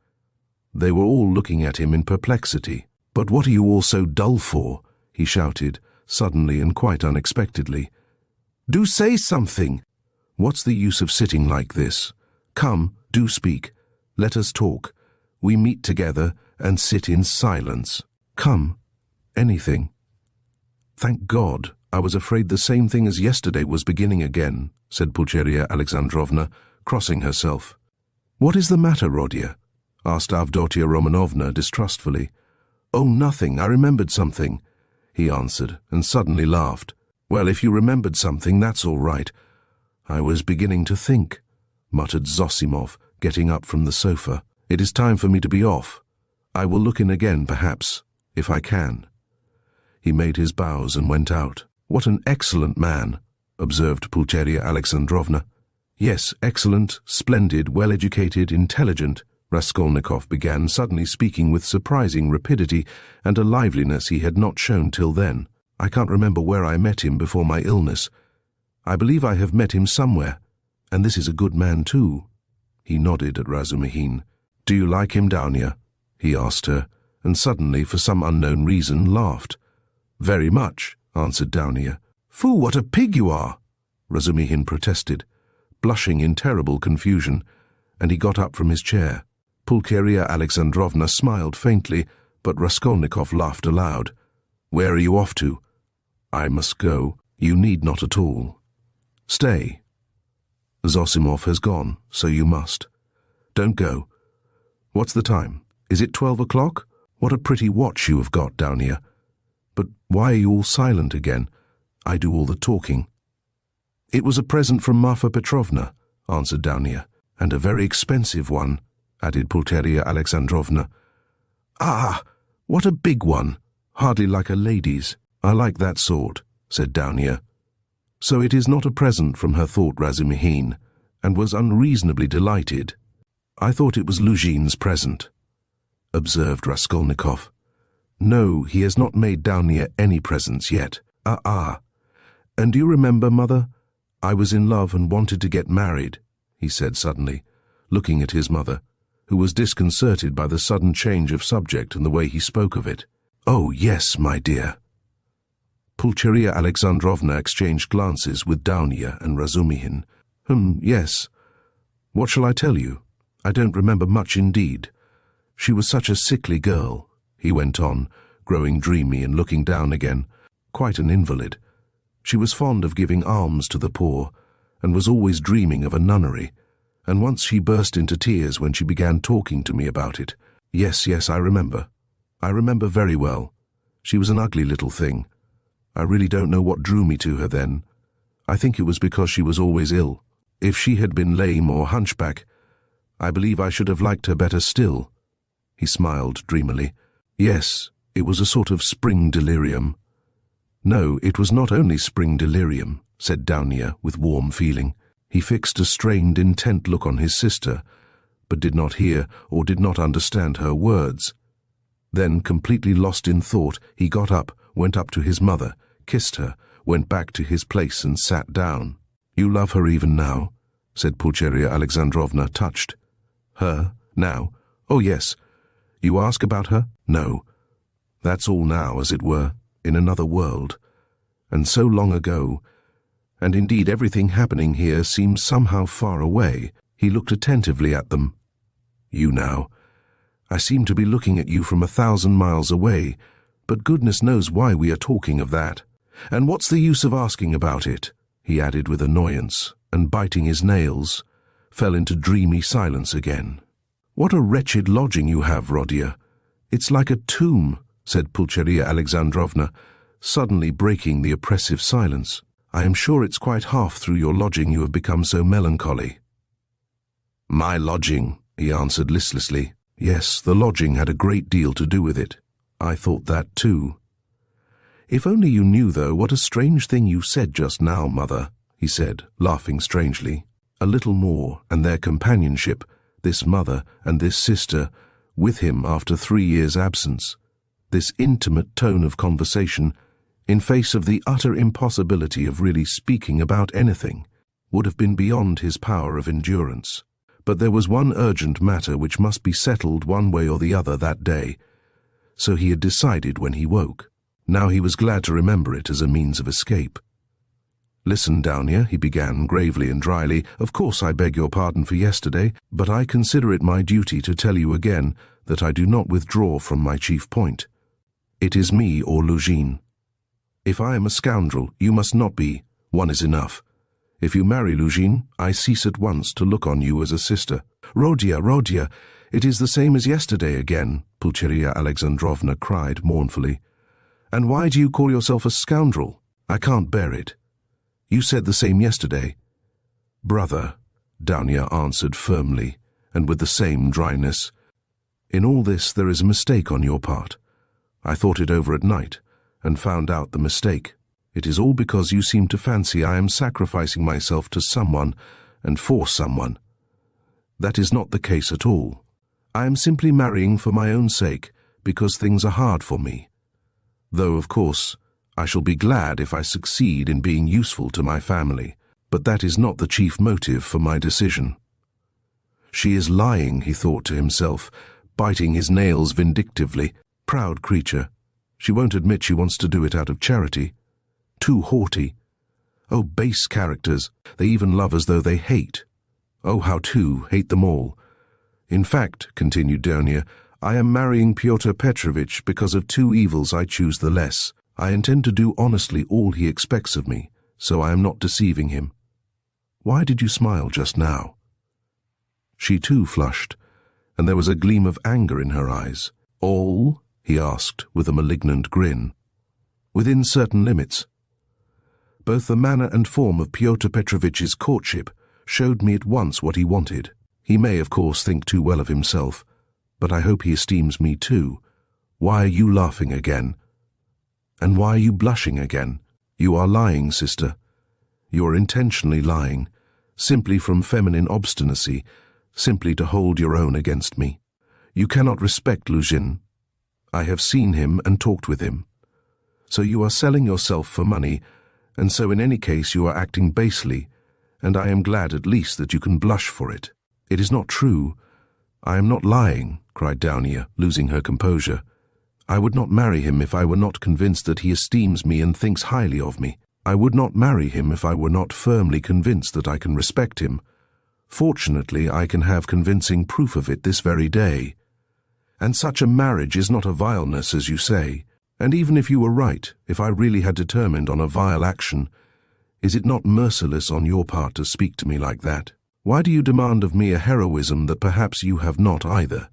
S1: They were all looking at him in perplexity. "But what are you all so dull for?" he shouted, suddenly and quite unexpectedly. "Do say something!" "What's the use of sitting like this? Come, do speak. Let us talk. We meet together and sit in silence. Come, anything." "Thank God, I was afraid the same thing as yesterday was beginning again," said Pulcheria Alexandrovna, crossing herself. "What is the matter, Rodya?" asked Avdotia Romanovna distrustfully. "Oh, nothing, I remembered something," he answered, and suddenly laughed. "Well, if you remembered something, that's all right. I was beginning to think," muttered Zosimov, getting up from the sofa. "It is time for me to be off. I will look in again, perhaps, if I can." He made his bows and went out. "What an excellent man," observed Pulcheria Alexandrovna. "Yes, excellent, splendid, well-educated, intelligent," Raskolnikov began, suddenly speaking with surprising rapidity and a liveliness he had not shown till then. "I can't remember where I met him before my illness. I believe I have met him somewhere, and this is a good man too." He nodded at Razumihin. "Do you like him, Dounia?" he asked her, and suddenly, for some unknown reason, laughed. "Very much," answered Dounia. "Fool, what a pig you are!" Razumihin protested, blushing in terrible confusion, and he got up from his chair. Pulcheria Alexandrovna smiled faintly, but Raskolnikov laughed aloud. "Where are you off to?" "I must go." "You need not at all. Stay. Zosimov has gone, so you must. Don't go. What's the time? Is it 12 o'clock? What a pretty watch you have got, Dounia. But why are you all silent again? I do all the talking." "It was a present from Marfa Petrovna," answered Dounia. "And a very expensive one," added Pulcheria Alexandrovna. "Ah, what a big one! Hardly like a lady's." "I like that sort," said Dounia. "So it is not a present from her," thought Razumihin, and was unreasonably delighted. "I thought it was Lujin's present," observed Raskolnikov. "No, he has not made Dounia any presents yet." And do you remember, Mother? I was in love and wanted to get married," he said suddenly, looking at his mother, who was disconcerted by the sudden change of subject and the way he spoke of it. "Oh, yes, my dear." Pulcheria Alexandrovna exchanged glances with Dounia and Razumihin. Yes. What shall I tell you? I don't remember much indeed. She was such a sickly girl," he went on, growing dreamy and looking down again, "quite an invalid. She was fond of giving alms to the poor, and was always dreaming of a nunnery, and once she burst into tears when she began talking to me about it. Yes, I remember. I remember very well. She was an ugly little thing. I really don't know what drew me to her then. I think it was because she was always ill. If she had been lame or hunchback, I believe I should have liked her better still." He smiled dreamily. "Yes, it was a sort of spring delirium." "No, it was not only spring delirium," said Dounia with warm feeling. He fixed a strained, intent look on his sister, but did not hear or did not understand her words. Then, completely lost in thought, he got up, went up to his mother, kissed her, went back to his place and sat down. "You love her even now?" said Pulcheria Alexandrovna, touched. "Her? Now? Oh, yes. You ask about her? No. That's all now, as it were, in another world. And so long ago. And indeed everything happening here seems somehow far away." He looked attentively at them. "You now. I seem to be looking at you from 1,000 miles away, but goodness knows why we are talking of that. And what's the use of asking about it?" he added with annoyance, and biting his nails, fell into dreamy silence again. "What a wretched lodging you have, Rodya. It's like a tomb," said Pulcheria Alexandrovna, suddenly breaking the oppressive silence. "I am sure it's quite half through your lodging you have become so melancholy." "My lodging," he answered listlessly. "Yes, the lodging had a great deal to do with it. I thought that too." "If only you knew, though, what a strange thing you said just now, Mother," he said, laughing strangely. "A little more, and their companionship, this mother and this sister, with him after 3 years' absence, this intimate tone of conversation, in face of the utter impossibility of really speaking about anything, would have been beyond his power of endurance. But there was one urgent matter which must be settled one way or the other that day, so he had decided when he woke. Now he was glad to remember it as a means of escape. "Listen, Downia," he began gravely and dryly, "of course I beg your pardon for yesterday, but I consider it my duty to tell you again that I do not withdraw from my chief point. It is me or Lujin. If I am a scoundrel, you must not be. One is enough. If you marry Lujin, I cease at once to look on you as a sister." Rodia, it is the same as yesterday again," Pulcheria Alexandrovna cried mournfully. "And why do you call yourself a scoundrel? I can't bear it. You said the same yesterday." "Brother," Downia answered firmly, and with the same dryness, "in all this there is a mistake on your part. I thought it over at night, and found out the mistake. It is all because you seem to fancy I am sacrificing myself to someone and for someone. That is not the case at all. I am simply marrying for my own sake, because things are hard for me. Though, of course, I shall be glad if I succeed in being useful to my family, but that is not the chief motive for my decision." "She is lying," he thought to himself, biting his nails vindictively. "Proud creature. She won't admit she wants to do it out of charity. Too haughty. Oh, base characters. They even love as though they hate. Oh, how to hate them all. In fact," continued Downia, "I am marrying Pyotr Petrovitch because of two evils I choose the less. I intend to do honestly all he expects of me, so I am not deceiving him. Why did you smile just now?" She too flushed, and there was a gleam of anger in her eyes. "All?" he asked with a malignant grin. "Within certain limits. Both the manner and form of Pyotr Petrovitch's courtship showed me at once what he wanted. He may, of course, think too well of himself, but I hope he esteems me too. Why are you laughing again? And why are you blushing again? You are lying, sister. You are intentionally lying, simply from feminine obstinacy, simply to hold your own against me. You cannot respect Lujin. I have seen him and talked with him. So you are selling yourself for money, and so in any case you are acting basely, and I am glad at least that you can blush for it." "It is not true. I am not lying," cried Downia, losing her composure. "I would not marry him if I were not convinced that he esteems me and thinks highly of me. I would not marry him if I were not firmly convinced that I can respect him. Fortunately, I can have convincing proof of it this very day. And such a marriage is not a vileness, as you say. And even if you were right, if I really had determined on a vile action, is it not merciless on your part to speak to me like that? Why do you demand of me a heroism that perhaps you have not either?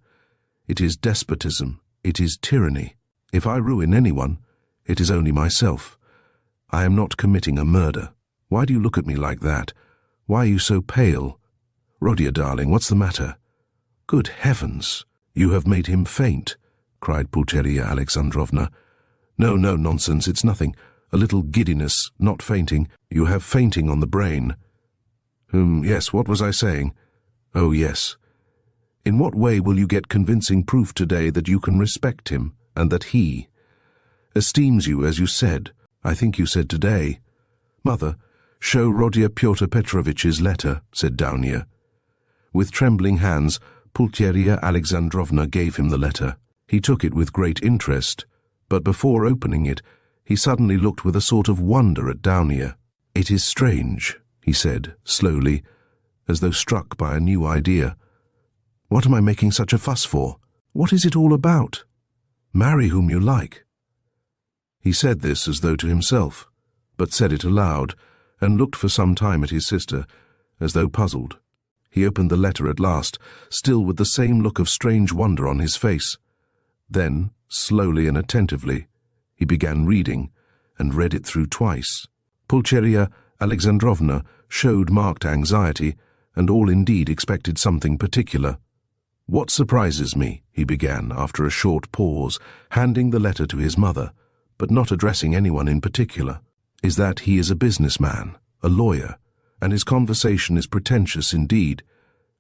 S1: It is despotism. It is tyranny. If I ruin anyone, it is only myself. I am not committing a murder. Why do you look at me like that? Why are you so pale? Rodia, darling, what's the matter?" "Good heavens, you have made him faint," cried Pulcheria Alexandrovna. "No, nonsense, it's nothing. A little giddiness, not fainting. You have fainting on the brain." Yes, what was I saying? Oh, yes. In what way will you get convincing proof today that you can respect him, and that he esteems you as you said, I think you said today? "Mother, show Rodia Pyotr Petrovitch's letter," said Downia. With trembling hands, Pulcheria Alexandrovna gave him the letter. He took it with great interest, but before opening it, he suddenly looked with a sort of wonder at Downia. "It is strange," he said, slowly, as though struck by a new idea. "What am I making such a fuss for? What is it all about? Marry whom you like." He said this as though to himself, but said it aloud, and looked for some time at his sister, as though puzzled. He opened the letter at last, still with the same look of strange wonder on his face. Then, slowly and attentively, he began reading, and read it through twice. Pulcheria Alexandrovna showed marked anxiety, and all indeed expected something particular. "What surprises me," he began after a short pause, handing the letter to his mother, but not addressing anyone in particular, "is that he is a businessman, a lawyer, and his conversation is pretentious indeed,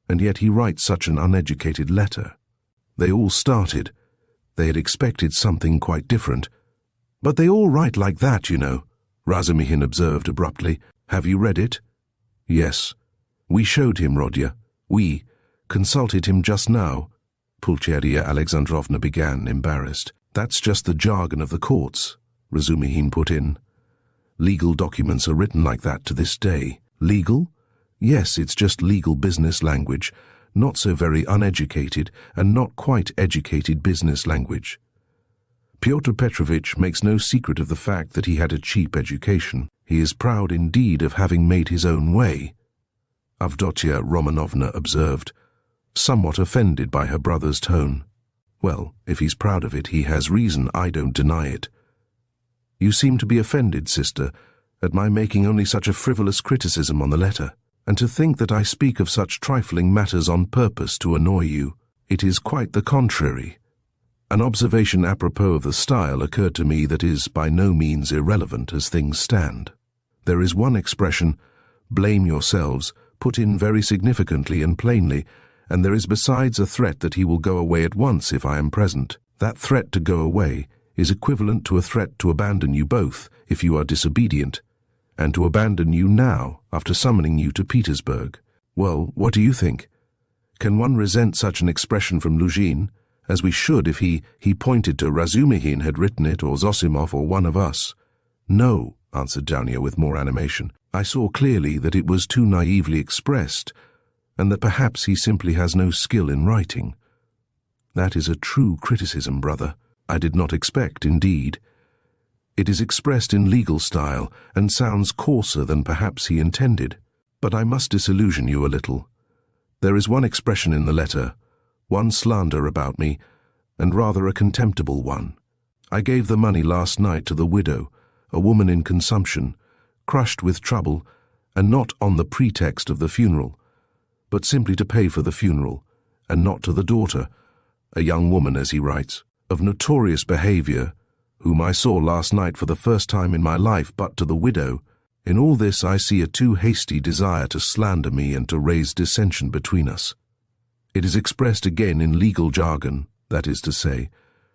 S1: and yet he writes such an uneducated letter. They all started. They had expected something quite different. But they all write like that, you know, Razumihin observed abruptly. Have you read it? Yes. We showed him, Rodya. We consulted him just now, Pulcheria Alexandrovna began, embarrassed. That's just the jargon of the courts, Razumihin put in. Legal documents are written like that to this day. Legal? Yes, it's just legal business language, not so very uneducated and not quite educated business language. Pyotr Petrovitch makes no secret of the fact that he had a cheap education. He is proud indeed of having made his own way, Avdotia Romanovna observed, somewhat offended by her brother's tone. Well, if he's proud of it, he has reason, I don't deny it. You seem to be offended, sister, at my making only such a frivolous criticism on the letter, and to think that I speak of such trifling matters on purpose to annoy you. It is quite the contrary. An observation apropos of the style occurred to me that is by no means irrelevant as things stand. There is one expression, blame yourselves, put in very significantly and plainly, and there is besides a threat that he will go away at once if I am present. That threat to go away is equivalent to a threat to abandon you both if you are disobedient, and to abandon you now after summoning you to Petersburg. Well, what do you think? Can one resent such an expression from Lujin, as we should if he pointed to Razumihin had written it, or Zosimov, or one of us? No, answered Downia with more animation. I saw clearly that it was too naively expressed, and that perhaps he simply has no skill in writing. That is a true criticism, brother. I did not expect, indeed. It is expressed in legal style, and sounds coarser than perhaps he intended. But I must disillusion you a little. There is one expression in the letter, one slander about me, and rather a contemptible one. I gave the money last night to the widow, a woman in consumption, crushed with trouble, and not on the pretext of the funeral, but simply to pay for the funeral, and not to the daughter, a young woman, as he writes, of notorious behavior, whom I saw last night for the first time in my life, but to the widow. In all this I see a too hasty desire to slander me and to raise dissension between us. It is expressed again in legal jargon, that is to say,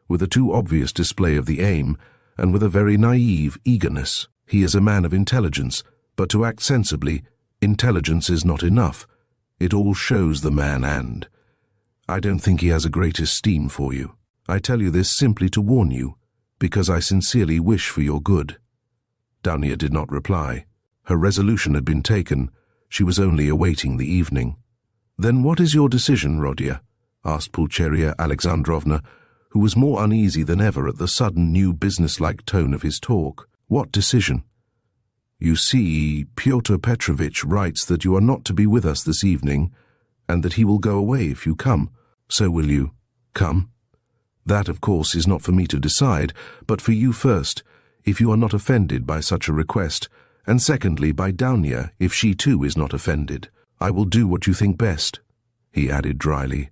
S1: with a too obvious display of the aim, and with a very naive eagerness. He is a man of intelligence, but to act sensibly, intelligence is not enough. It all shows the man, and I don't think he has a great esteem for you. I tell you this simply to warn you, because I sincerely wish for your good. Downia did not reply. Her resolution had been taken. She was only awaiting the evening. Then what is your decision, Rodya? Asked Pulcheria Alexandrovna, who was more uneasy than ever at the sudden new businesslike tone of his talk. What decision? You see, Pyotr Petrovitch writes that you are not to be with us this evening, and that he will go away if you come. So will you come? That, of course, is not for me to decide, but for you first, if you are not offended by such a request, and secondly by Downia, if she too is not offended. I will do what you think best, he added dryly.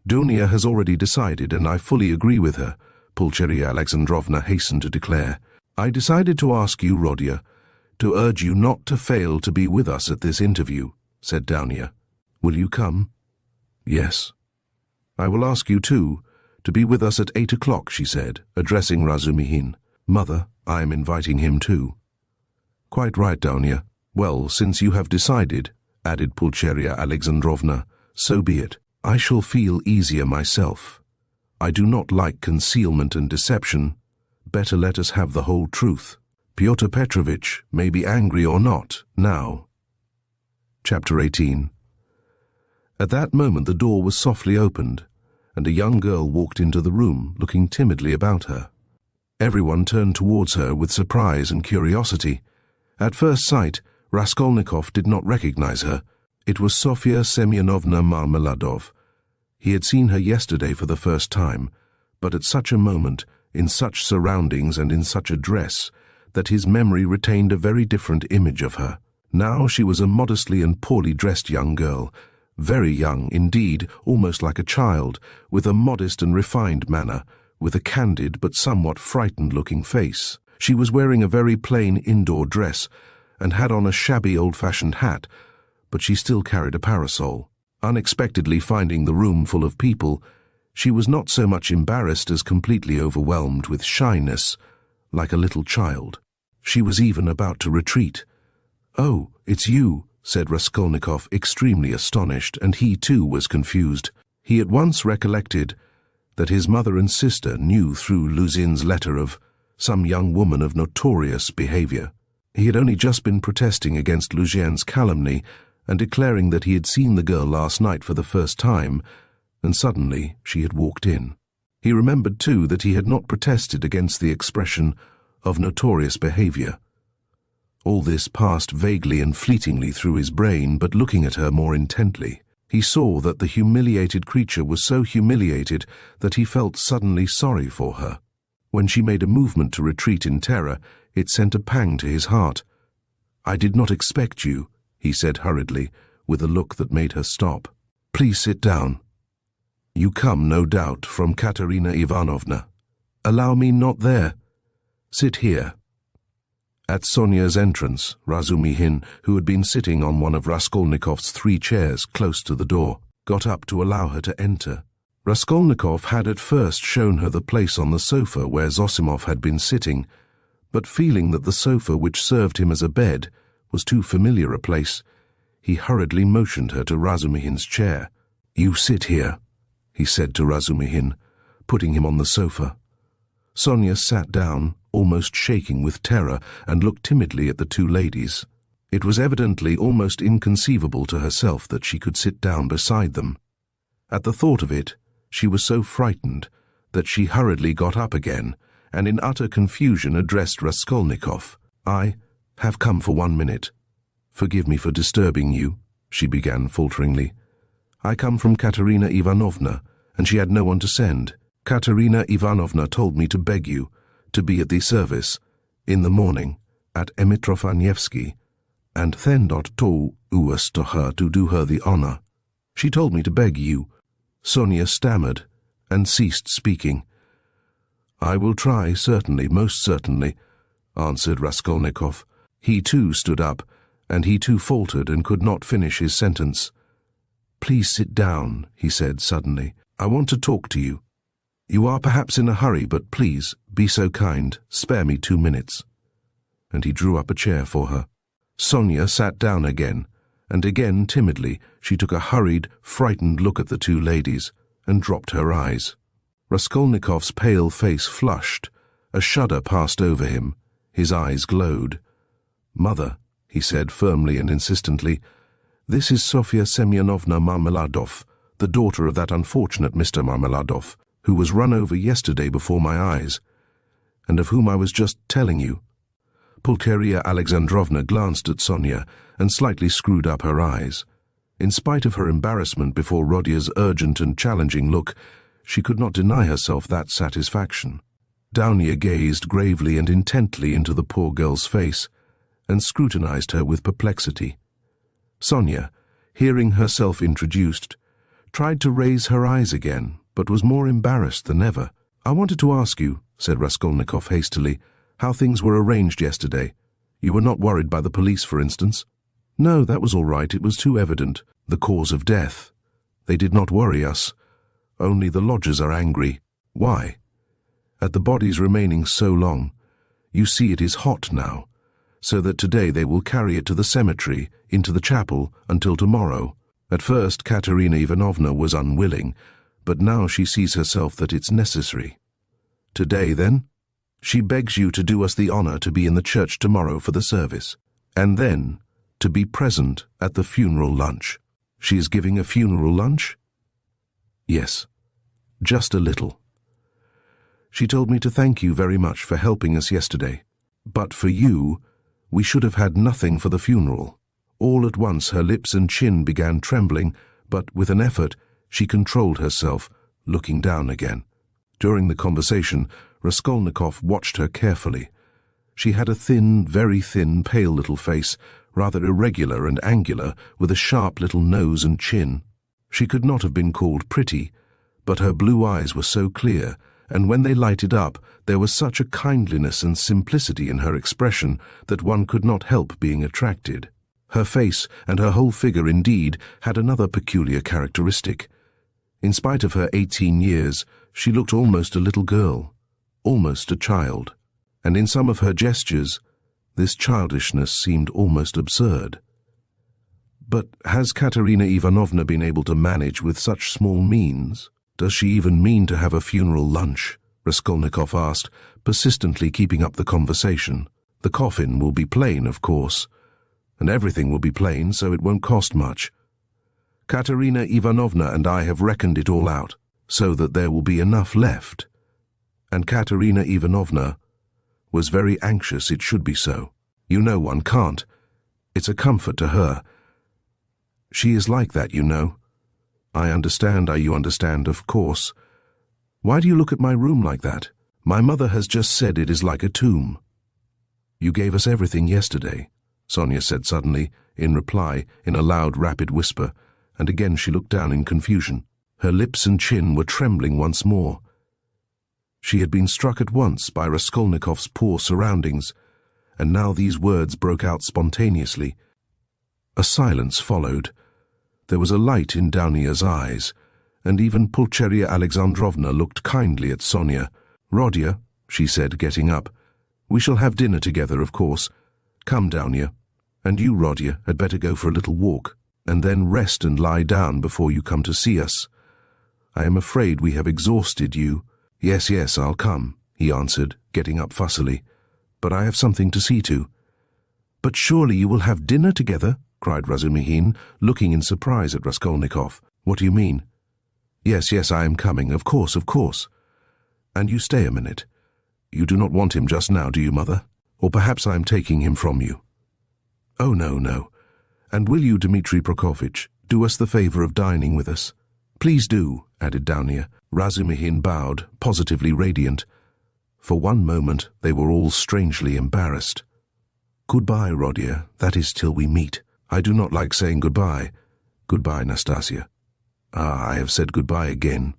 S1: Downia has already decided, and I fully agree with her, Pulcheria Alexandrovna hastened to declare. I decided to ask you, Rodya, to urge you not to fail to be with us at this interview, said Downia. Will you come? Yes. I will ask you, too, to be with us at 8 o'clock, she said, addressing Razumihin. Mother, I am inviting him, too. Quite right, Downia. Well, since you have decided, added Pulcheria Alexandrovna, so be it. I shall feel easier myself. I do not like concealment and deception. Better let us have the whole truth. Pyotr Petrovitch may be angry or not, now. Chapter 18. At that moment the door was softly opened, and a young girl walked into the room, looking timidly about her. Everyone turned towards her with surprise and curiosity. At first sight, Raskolnikov did not recognize her. It was Sofya Semyonovna Marmeladov. He had seen her yesterday for the first time, but at such a moment, in such surroundings and in such a dress, that his memory retained a very different image of her. Now she was a modestly and poorly dressed young girl, very young indeed, almost like a child, with a modest and refined manner, with a candid but somewhat frightened-looking face. She was wearing a very plain indoor dress, and had on a shabby old-fashioned hat, but she still carried a parasol. Unexpectedly finding the room full of people, she was not so much embarrassed as completely overwhelmed with shyness, like a little child. She was even about to retreat. "Oh, it's you," said Raskolnikov, extremely astonished, and he too was confused. He at once recollected that his mother and sister knew through Lujin's letter of some young woman of notorious behavior. He had only just been protesting against Lujin's calumny and declaring that he had seen the girl last night for the first time, and suddenly she had walked in. He remembered too that he had not protested against the expression of notorious behavior. All this passed vaguely and fleetingly through his brain, but looking at her more intently, he saw that the humiliated creature was so humiliated that he felt suddenly sorry for her. When she made a movement to retreat in terror, it sent a pang to his heart. "I did not expect you," he said hurriedly, with a look that made her stop. "Please sit down. You come, no doubt, from Katerina Ivanovna. Allow me, not there. Sit here." At Sonia's entrance, Razumihin, who had been sitting on one of Raskolnikov's 3 chairs close to the door, got up to allow her to enter. Raskolnikov had at first shown her the place on the sofa where Zosimov had been sitting, but feeling that the sofa which served him as a bed was too familiar a place, he hurriedly motioned her to Razumihin's chair. "You sit here," he said to Razumihin, putting him on the sofa. Sonia sat down, almost shaking with terror, and looked timidly at the 2 ladies. It was evidently almost inconceivable to herself that she could sit down beside them. At the thought of it, she was so frightened that she hurriedly got up again, and in utter confusion addressed Raskolnikov. "I have come for 1 minute. Forgive me for disturbing you," she began falteringly. "I come from Katerina Ivanovna, and she had no one to send. Katerina Ivanovna told me to beg you to be at the service in the morning at Emitrofanevsky, and then to us to her to do her the honor. She told me to beg you." Sonia stammered and ceased speaking. "I will try, certainly, most certainly," answered Raskolnikov. He too stood up, and he too faltered and could not finish his sentence. "Please sit down," he said suddenly. "I want to talk to you. You are perhaps in a hurry, but please, be so kind, spare me 2 minutes." And he drew up a chair for her. Sonia sat down again, and again timidly she took a hurried, frightened look at the 2 ladies, and dropped her eyes. Raskolnikov's pale face flushed, a shudder passed over him, his eyes glowed. "Mother," he said firmly and insistently, "this is Sofya Semyonovna Marmeladov, the daughter of that unfortunate Mr. Marmeladov, who was run over yesterday before my eyes, and of whom I was just telling you." Pulcheria Alexandrovna glanced at Sonia and slightly screwed up her eyes. In spite of her embarrassment before Rodya's urgent and challenging look, she could not deny herself that satisfaction. Dounia gazed gravely and intently into the poor girl's face, and scrutinized her with perplexity. Sonia, hearing herself introduced, tried to raise her eyes again, but was more embarrassed than ever. "I wanted to ask you," said Raskolnikov hastily, "how things were arranged yesterday. You were not worried by the police, for instance?" "No, that was all right. It was too evident. The cause of death. They did not worry us. Only the lodgers are angry." "Why?" "At the body's remaining so long. You see, it is hot now, so that today they will carry it to the cemetery, into the chapel, until tomorrow. At first Katerina Ivanovna was unwilling, but now she sees herself that it's necessary." "Today, then?" "She begs you to do us the honor to be in the church tomorrow for the service, and then to be present at the funeral lunch." "She is giving a funeral lunch?" "Yes, just a little. She told me to thank you very much for helping us yesterday. But for you, we should have had nothing for the funeral." All at once her lips and chin began trembling, but with an effort she controlled herself, looking down again. During the conversation, Raskolnikov watched her carefully. She had a thin, very thin, pale little face, rather irregular and angular, with a sharp little nose and chin. She could not have been called pretty, but her blue eyes were so clear, and when they lighted up, there was such a kindliness and simplicity in her expression that one could not help being attracted. Her face and her whole figure, indeed, had another peculiar characteristic. In spite of her 18 years, she looked almost a little girl, almost a child. and in some of her gestures, this childishness seemed almost absurd. But has Katerina Ivanovna been able to manage with such small means? Does she even mean to have a funeral lunch? Raskolnikov asked, persistently keeping up the conversation. The coffin will be plain, of course, and everything will be plain, so it won't cost much. Katerina Ivanovna and I have reckoned it all out, so that there will be enough left. And Katerina Ivanovna was very anxious it should be so. You know one can't. It's a comfort to her. She is like that, you know. I understand, you understand, of course. Why do you look at my room like that? My mother has just said it is like a tomb. You gave us everything yesterday, Sonia said suddenly, in reply, in a loud, rapid whisper, and again she looked down in confusion. Her lips and chin were trembling once more. She had been struck at once by Raskolnikov's poor surroundings, and now these words broke out spontaneously. A silence followed. There was a light in Downia's eyes, and even Pulcheria Alexandrovna looked kindly at Sonia. "Rodia," she said, getting up, "we shall have dinner together, of course. Come, Downia, and you, Rodia, had better go for a little walk, and then rest and lie down before you come to see us. I am afraid we have exhausted you." "Yes, yes, I'll come," he answered, getting up fussily, "but I have something to see to." "But surely you will have dinner together?" cried Razumihin, looking in surprise at Raskolnikov. "What do you mean?" "Yes, yes, I am coming, of course, of course." "And you stay a minute. You do not want him just now, do you, Mother? Or perhaps I am taking him from you." "Oh, no, no. And will you, Dmitri Prokofitch, do us the favor of dining with us?" "Please do," added Downia. Razumihin bowed, positively radiant. For one moment they were all strangely embarrassed. "Goodbye, Rodia, that is till we meet. I do not like saying goodbye. Goodbye, Nastasia." "Ah, I have said goodbye again."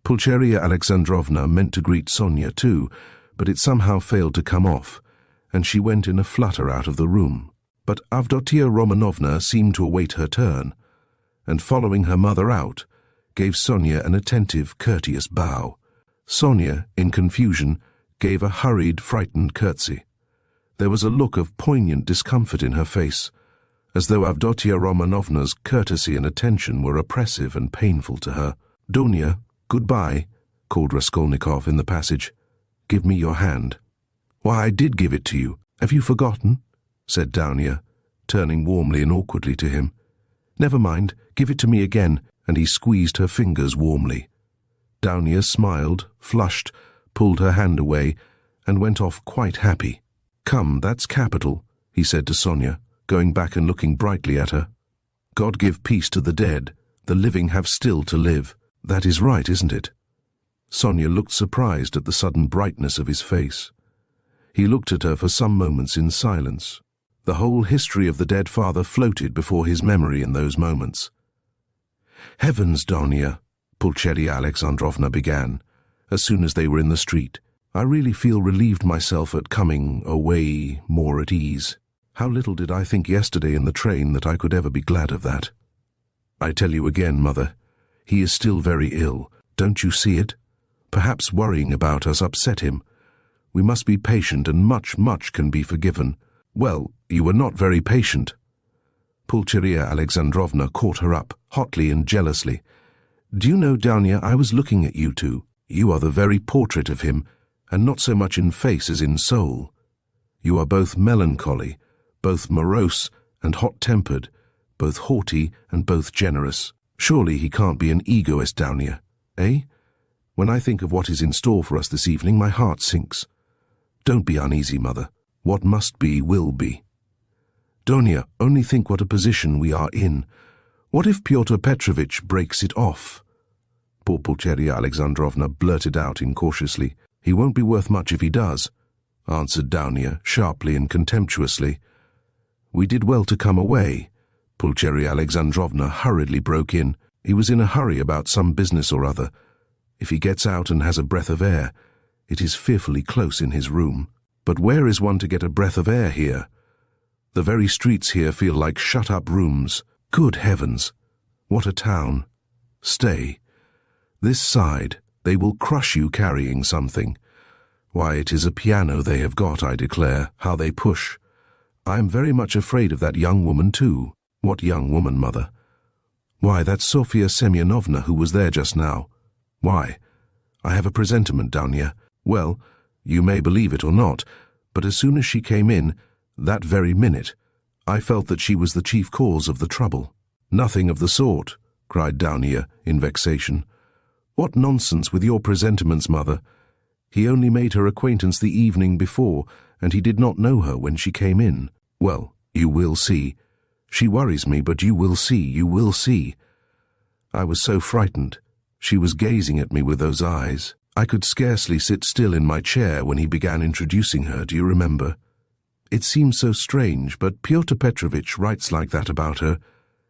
S1: Pulcheria Alexandrovna meant to greet Sonia too, but it somehow failed to come off, and she went in a flutter out of the room. But Avdotia Romanovna seemed to await her turn, and following her mother out, gave Sonia an attentive, courteous bow. Sonia, in confusion, gave a hurried, frightened curtsy. There was a look of poignant discomfort in her face, as though Avdotia Romanovna's courtesy and attention were oppressive and painful to her. "Donia, goodbye," called Raskolnikov in the passage. "Give me your hand." "Why, I did give it to you. Have you forgotten?" said Downia, turning warmly and awkwardly to him. "Never mind, give it to me again," and he squeezed her fingers warmly. Downia smiled, flushed, pulled her hand away, and went off quite happy. "Come, that's capital," he said to Sonia, going back and looking brightly at her. "God give peace to the dead. The living have still to live. That is right, isn't it?" Sonia looked surprised at the sudden brightness of his face. He looked at her for some moments in silence. The whole history of the dead father floated before his memory in those moments. "Heavens, Donia," Pulcheria Alexandrovna began, as soon as they were in the street, "I really feel relieved myself at coming away more at ease. How little did I think yesterday in the train that I could ever be glad of that. I tell you again, Mother, he is still very ill. Don't you see it? Perhaps worrying about us upset him. We must be patient, and much, much can be forgiven." "Well, you were not very patient." Pulcheria Alexandrovna caught her up, hotly and jealously. "Do you know, Downia, I was looking at you two. You are the very portrait of him, and not so much in face as in soul. You are both melancholy, both morose and hot-tempered, both haughty and both generous. Surely he can't be an egoist, Downia, eh? When I think of what is in store for us this evening, my heart sinks. Don't be uneasy, Mother. What must be, will be. Donia, only think what a position we are in. What if Pyotr Petrovitch breaks it off?" Poor Pulcheria Alexandrovna blurted out incautiously. "He won't be worth much if he does," answered Downia sharply and contemptuously. "We did well to come away," Pulcheria Alexandrovna hurriedly broke in. "He was in a hurry about some business or other. If he gets out and has a breath of air, it is fearfully close in his room. But where is one to get a breath of air here? The very streets here feel like shut-up rooms. Good heavens! What a town! Stay. This side, they will crush you carrying something. Why, it is a piano they have got, I declare. How they push. I am very much afraid of that young woman too. What young woman, mother? Why, that's Sofia Semyonovna who was there just now. Why? I have a presentiment, Dounia. Well, you may believe it or not, but as soon as she came in, that very minute, I felt that she was the chief cause of the trouble. Nothing of the sort, cried Dounia in vexation. What nonsense with your presentiments, mother. He only made her acquaintance the evening before, and he did not know her when she came in. Well, you will see. She worries me, but you will see, you will see. I was so frightened. She was gazing at me with those eyes. I could scarcely sit still in my chair when he began introducing her, do you remember? It seems so strange, but Pyotr Petrovitch writes like that about her,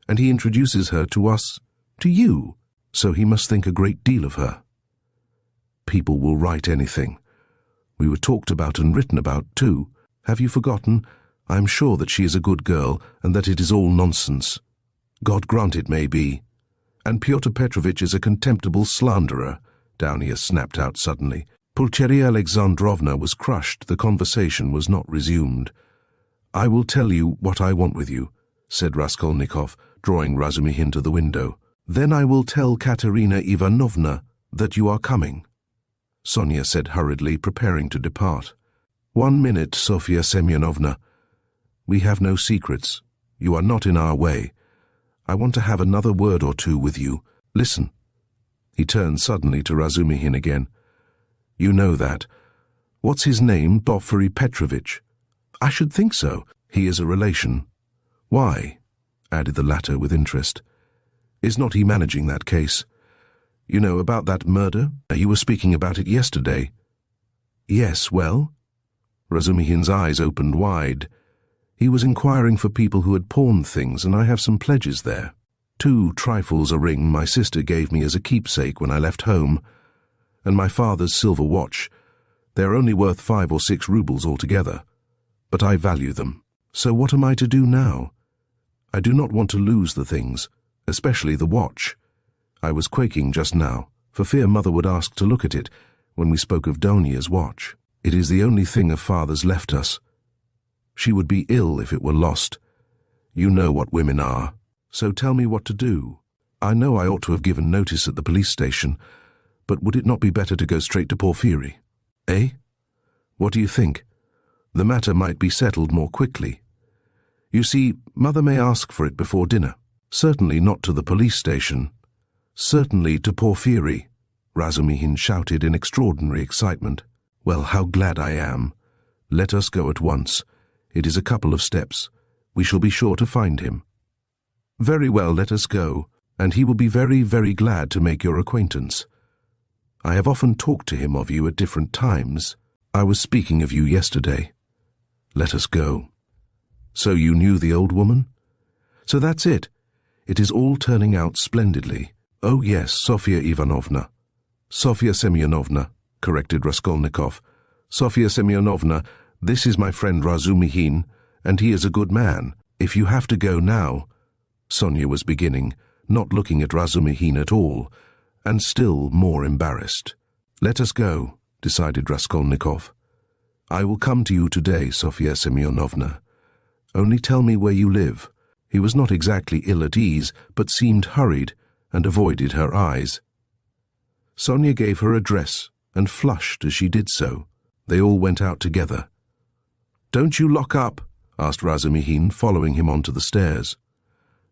S1: and he introduces her to us, to you, so he must think a great deal of her. People will write anything. We were talked about and written about, too. Have you forgotten? I am sure that she is a good girl, and that it is all nonsense. God grant it may be. And Pyotr Petrovitch is a contemptible slanderer, Dounia snapped out suddenly. Pulcheria Alexandrovna was crushed. The conversation was not resumed. I will tell you what I want with you, said Raskolnikov, drawing Razumihin to the window. Then I will tell Katerina Ivanovna that you are coming, Sonia said hurriedly, preparing to depart. 1 minute, Sofia Semyonovna. We have no secrets. You are not in our way. I want to have another word or two with you. Listen. He turned suddenly to Razumihin again. You know that. What's his name? Porfiry Petrovitch. I should think so. He is a relation. Why? Added the latter with interest. Is not he managing that case? You know, about that murder? You were speaking about it yesterday. Yes, well? Razumihin's eyes opened wide. He was inquiring for people who had pawned things, and I have some pledges there. 2 trifles a ring my sister gave me as a keepsake when I left home, and my father's silver watch. They are only worth 5 or 6 rubles altogether, but I value them. So what am I to do now? I do not want to lose the things, especially the watch. I was quaking just now, for fear Mother would ask to look at it when we spoke of Donia's watch. It is the only thing of Father's left us. She would be ill if it were lost. You know what women are. So tell me what to do. I know I ought to have given notice at the police station, but would it not be better to go straight to Porfiry? Eh? What do you think? The matter might be settled more quickly. You see, Mother may ask for it before dinner. Certainly not to the police station. Certainly to Porfiry, Razumihin shouted in extraordinary excitement. Well, how glad I am. Let us go at once. It is a couple of steps. We shall be sure to find him. Very well, let us go, and he will be very, very glad to make your acquaintance. I have often talked to him of you at different times. I was speaking of you yesterday. Let us go. So you knew the old woman? So that's it. It is all turning out splendidly. Oh yes, Sofia Ivanovna. Sofia Semyonovna, corrected Raskolnikov. Sofia Semyonovna, this is my friend Razumihin, and he is a good man. If you have to go now, Sonia was beginning, not looking at Razumihin at all, and still more embarrassed. Let us go, decided Raskolnikov. I will come to you today, Sofia Semyonovna. Only tell me where you live. He was not exactly ill at ease, but seemed hurried, and avoided her eyes. Sonia gave her address, and flushed as she did so. They all went out together. Don't you lock up? Asked Razumihin, following him onto the stairs.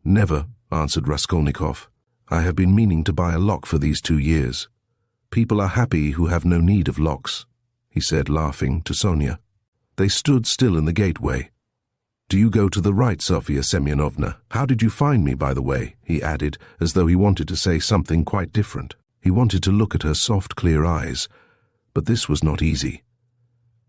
S1: Never, answered Raskolnikov. I have been meaning to buy a lock for these 2 years. People are happy who have no need of locks, he said, laughing, to Sonia. They stood still in the gateway. Do you go to the right, Sofia Semyonovna? How did you find me, by the way? He added, as though he wanted to say something quite different. He wanted to look at her soft, clear eyes, but this was not easy.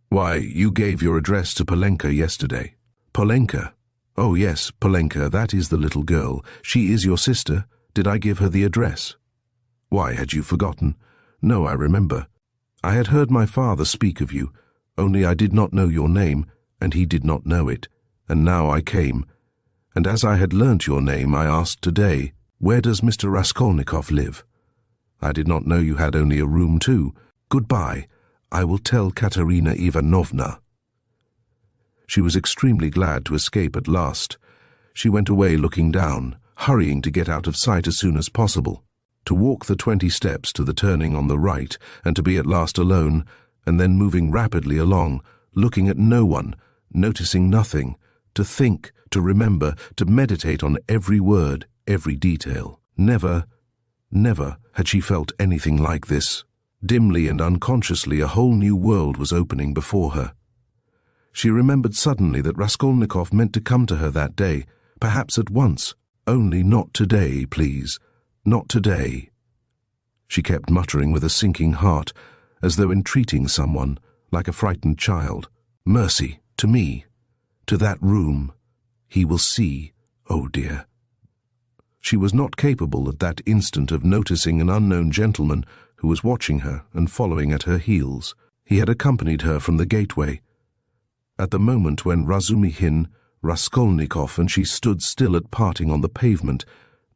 S1: Why, you gave your address to Polenka yesterday. Polenka? Oh, yes, Polenka, that is the little girl. She is your sister. Did I give her the address? Why, had you forgotten? No, I remember. I had heard my father speak of you, only I did not know your name, and he did not know it. And now I came, and as I had learnt your name, I asked today, where does Mr. Raskolnikov live? I did not know you had only a room too. Goodbye. I will tell Katerina Ivanovna." She was extremely glad to escape at last. She went away looking down, hurrying to get out of sight as soon as possible, to walk the 20 steps to the turning on the right, and to be at last alone, and then moving rapidly along, looking at no one, noticing nothing, to think, to remember, to meditate on every word, every detail. Never, never had she felt anything like this. Dimly and unconsciously, a whole new world was opening before her. She remembered suddenly that Raskolnikov meant to come to her that day, perhaps at once. Only not today, please. Not today. She kept muttering with a sinking heart, as though entreating someone, like a frightened child. Mercy, to me, to that room. He will see, oh dear. She was not capable at that instant of noticing an unknown gentleman who was watching her and following at her heels. He had accompanied her from the gateway. At the moment when Razumihin, Raskolnikov and she stood still at parting on the pavement,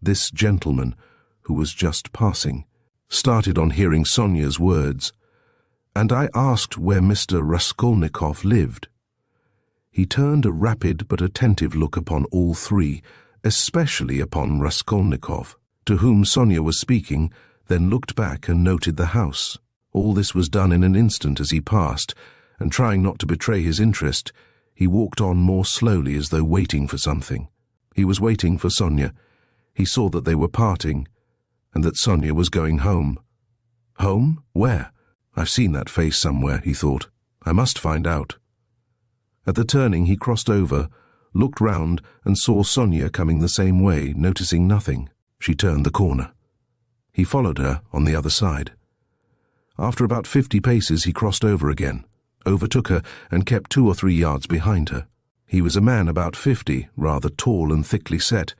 S1: this gentleman, who was just passing, started on hearing Sonia's words, and I asked where Mr. Raskolnikov lived. He turned a rapid but attentive look upon all three, especially upon Raskolnikov, to whom Sonia was speaking, then looked back and noted the house. All this was done in an instant as he passed, and trying not to betray his interest, he walked on more slowly as though waiting for something. He was waiting for Sonia. He saw that they were parting, and that Sonia was going home. Home? Where? I've seen that face somewhere, he thought. I must find out. At the turning he crossed over, looked round and saw Sonia coming the same way, noticing nothing. She turned the corner. He followed her on the other side. After about 50 paces he crossed over again, overtook her and kept 2 or 3 yards behind her. He was a man about 50, rather tall and thickly set,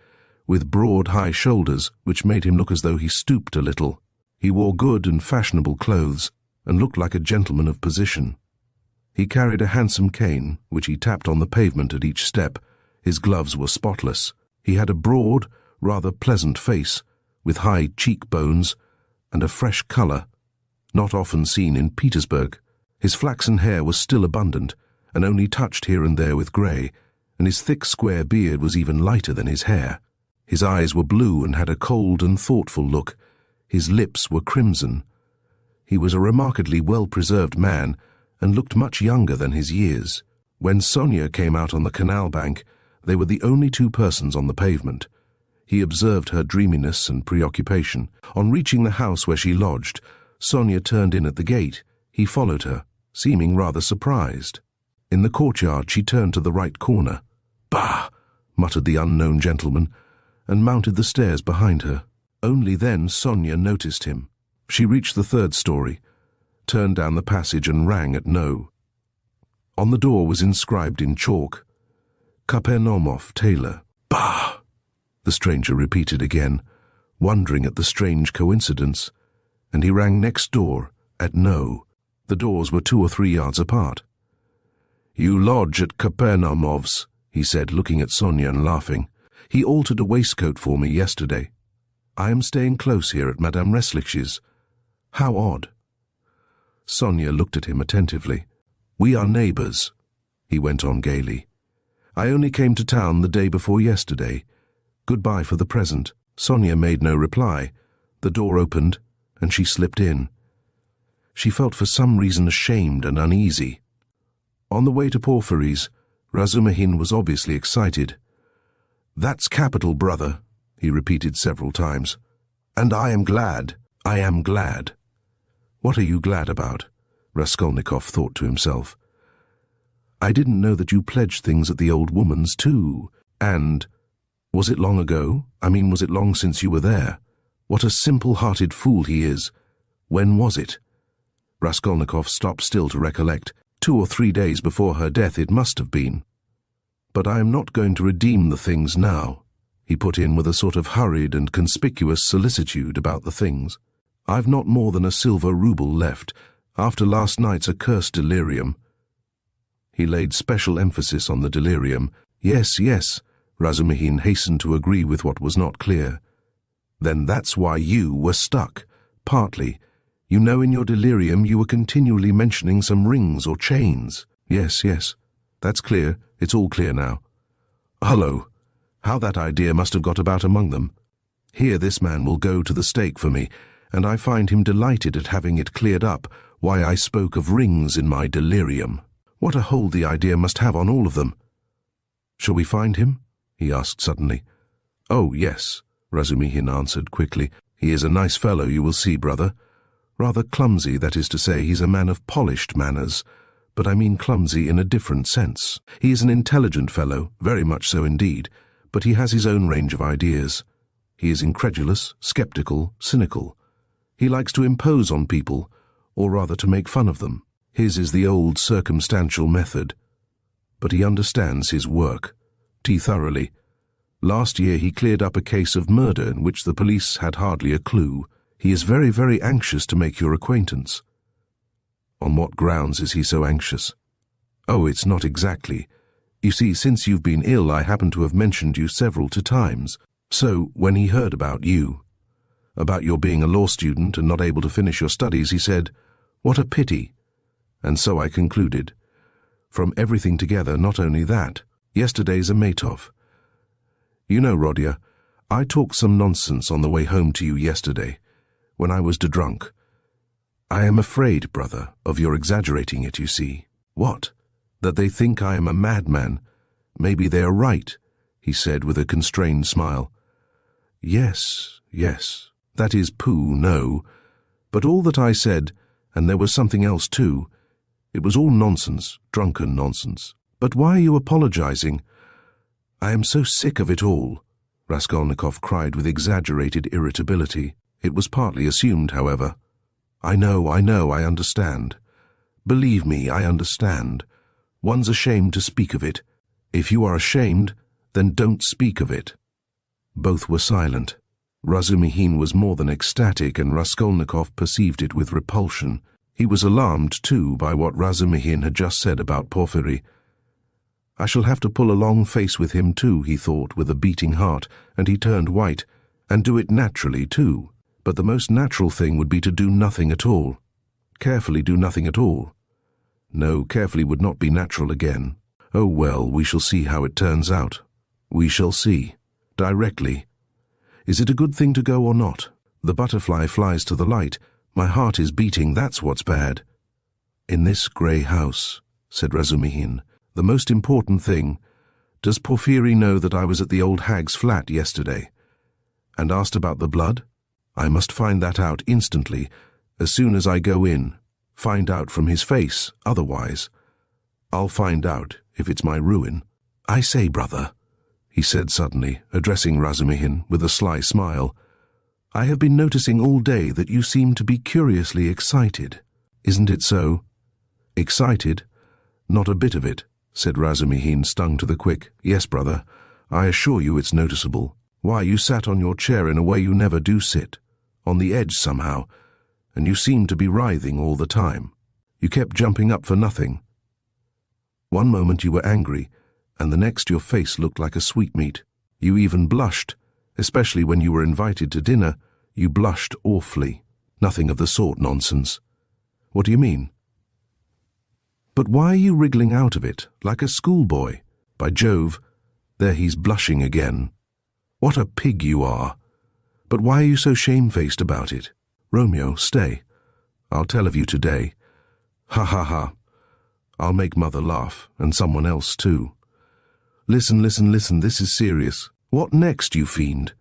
S1: with broad high shoulders which made him look as though he stooped a little. He wore good and fashionable clothes and looked like a gentleman of position. He carried a handsome cane, which he tapped on the pavement at each step. His gloves were spotless. He had a broad, rather pleasant face, with high cheekbones and a fresh colour, not often seen in Petersburg. His flaxen hair was still abundant, and only touched here and there with grey, and his thick square beard was even lighter than his hair. His eyes were blue and had a cold and thoughtful look. His lips were crimson. He was a remarkably well-preserved man, and looked much younger than his years. When Sonia came out on the canal bank, they were the only 2 persons on the pavement. He observed her dreaminess and preoccupation. On reaching the house where she lodged, Sonia turned in at the gate. He followed her, seeming rather surprised. In the courtyard she turned to the right corner. "Bah!" muttered the unknown gentleman, and mounted the stairs behind her. Only then Sonia noticed him. She reached the 3rd story, turned down the passage and rang at No. On the door was inscribed in chalk, "Kapernaumov, tailor." "Bah!" the stranger repeated again, wondering at the strange coincidence, and he rang next door, at No. The doors were 2 or 3 yards apart. "You lodge at Kapernaumov's," he said, looking at Sonia and laughing. "He altered a waistcoat for me yesterday. I am staying close here at Madame Reslich's. How odd." Sonia looked at him attentively. "We are neighbours," he went on gaily. "I only came to town the day before yesterday. Goodbye for the present." Sonia made no reply. The door opened, and she slipped in. She felt for some reason ashamed and uneasy. On the way to Porfiry's, Razumihin was obviously excited. "That's capital, brother," he repeated several times. "And I am glad. I am glad." "What are you glad about?" Raskolnikov thought to himself. "I didn't know that you pledged things at the old woman's, too. And was it long ago? I mean, was it long since you were there? What a simple-hearted fool he is. When was it?" Raskolnikov stopped still to recollect. 2 or 3 days before her death it must have been. "But I am not going to redeem the things now," he put in with a sort of hurried and conspicuous solicitude about the things. "I've not more than a silver rouble left, after last night's accursed delirium." He laid special emphasis on the delirium. "Yes, yes," Razumihin hastened to agree with what was not clear. "Then that's why you were stuck. Partly. You know in your delirium you were continually mentioning some rings or chains. Yes, yes. That's clear. It's all clear now. Hullo. How that idea must have got about among them. Here this man will go to the stake for me, and I find him delighted at having it cleared up why I spoke of rings in my delirium. What a hold the idea must have on all of them. Shall we find him? He asked suddenly. Oh, yes, Razumihin answered quickly. He is a nice fellow, you will see, brother. Rather clumsy, that is to say, he's a man of polished manners, but I mean clumsy in a different sense. He is an intelligent fellow, very much so indeed, but he has his own range of ideas. He is incredulous, sceptical, cynical. He likes to impose on people, or rather to make fun of them. His is the old circumstantial method. But he understands his work. Thoroughly. Last year he cleared up a case of murder in which the police had hardly a clue. He is very, very anxious to make your acquaintance. On what grounds is he so anxious? Oh, it's not exactly. You see, since you've been ill, I happen to have mentioned you several times. So, when he heard about you, about your being a law student and not able to finish your studies, he said, "What a pity." And so I concluded. From everything together, not only that, yesterday's a Matov. You know, Rodia, I talked some nonsense on the way home to you yesterday, when I was drunk. I am afraid, brother, of your exaggerating it, you see. What? That they think I am a madman. Maybe they are right, he said with a constrained smile. Yes, yes, that is pooh, no. But all that I said, and there was something else too, it was all nonsense, drunken nonsense. But why are you apologizing? I am so sick of it all, Raskolnikov cried with exaggerated irritability. It was partly assumed, however. I know, I understand. Believe me, I understand. One's ashamed to speak of it. If you are ashamed, then don't speak of it. Both were silent. Razumihin was more than ecstatic, and Raskolnikov perceived it with repulsion. He was alarmed, too, by what Razumihin had just said about Porfiry. I shall have to pull a long face with him, too, he thought, with a beating heart, and he turned white, and do it naturally, too. But the most natural thing would be to do nothing at all. Carefully do nothing at all. No, carefully would not be natural again. Oh well, we shall see how it turns out. We shall see. Directly. Is it a good thing to go or not? The butterfly flies to the light. My heart is beating, that's what's bad. In this grey house, said Razumihin, the most important thing, does Porfiry know that I was at the old hag's flat yesterday? And asked about the blood? I must find that out instantly, as soon as I go in. Find out from his face, otherwise. I'll find out, if it's my ruin. I say, brother, he said suddenly, addressing Razumihin with a sly smile, I have been noticing all day that you seem to be curiously excited. Isn't it so? Excited? Not a bit of it, said Razumihin, stung to the quick. Yes, brother, I assure you it's noticeable. Why, you sat on your chair in a way you never do sit, on the edge somehow, and you seemed to be writhing all the time. You kept jumping up for nothing. One moment you were angry, and the next your face looked like a sweetmeat. You even blushed, especially when you were invited to dinner. You blushed awfully. Nothing of the sort, nonsense. What do you mean? But why are you wriggling out of it, like a schoolboy? By Jove, there he's blushing again. What a pig you are. But why are you so shamefaced about it? Romeo, stay. I'll tell of you today. Ha ha ha. I'll make mother laugh, and someone else too. Listen, listen, listen, this is serious. What next, you fiend?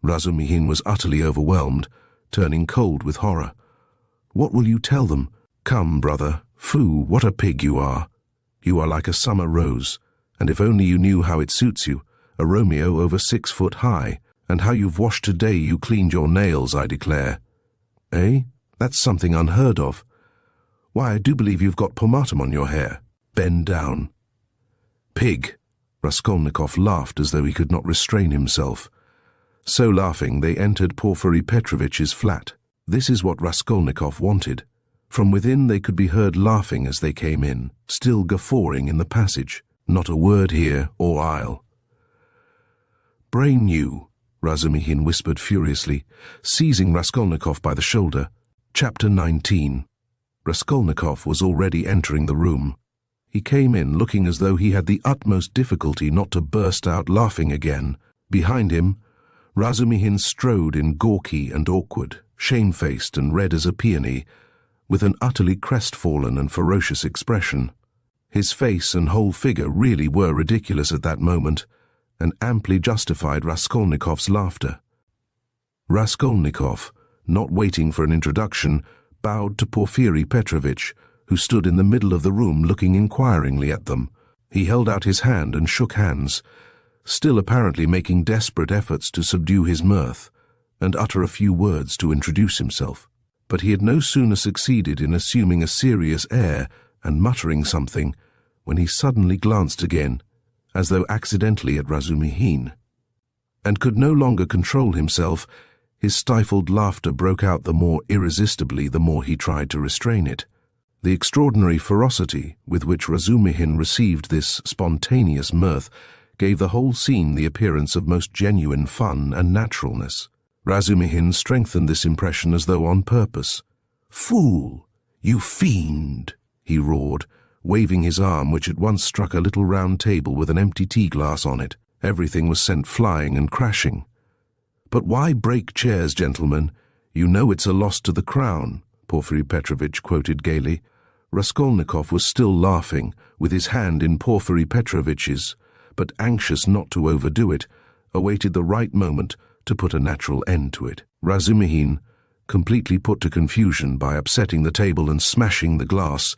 S1: Razumihin was utterly overwhelmed, turning cold with horror. What will you tell them? Come, brother. Foo, what a pig you are. You are like a summer rose, and if only you knew how it suits you, a Romeo over 6 foot high, and how you've washed today you cleaned your nails, I declare. Eh? That's something unheard of. Why, I do believe you've got pomatum on your hair. Bend down. Pig! Raskolnikov laughed as though he could not restrain himself. So laughing, they entered Porfiry Petrovitch's flat. This is what Raskolnikov wanted. From within they could be heard laughing as they came in, still guffawing in the passage. Not a word here or aisle. Brain you, Razumihin whispered furiously, seizing Raskolnikov by the shoulder. Chapter 19. Raskolnikov was already entering the room. He came in looking as though he had the utmost difficulty not to burst out laughing again. Behind him, Razumihin strode in gawky and awkward, shamefaced and red as a peony, with an utterly crestfallen and ferocious expression. His face and whole figure really were ridiculous at that moment, and amply justified Raskolnikov's laughter. Raskolnikov, not waiting for an introduction, bowed to Porfiry Petrovitch, who stood in the middle of the room looking inquiringly at them. He held out his hand and shook hands, still apparently making desperate efforts to subdue his mirth and utter a few words to introduce himself. But he had no sooner succeeded in assuming a serious air and muttering something when he suddenly glanced again, as though accidentally, at Razumihin, and could no longer control himself. His stifled laughter broke out the more irresistibly the more he tried to restrain it. The extraordinary ferocity with which Razumihin received this spontaneous mirth gave the whole scene the appearance of most genuine fun and naturalness. Razumihin strengthened this impression as though on purpose. "Fool! You fiend!" he roared, waving his arm, which at once struck a little round table with an empty tea-glass on it. Everything was sent flying and crashing. "But why break chairs, gentlemen? You know it's a loss to the crown," Porfiry Petrovitch quoted gaily. Raskolnikov was still laughing, with his hand in Porfiry Petrovitch's, but anxious not to overdo it, awaited the right moment to put a natural end to it. Razumihin, completely put to confusion by upsetting the table and smashing the glass,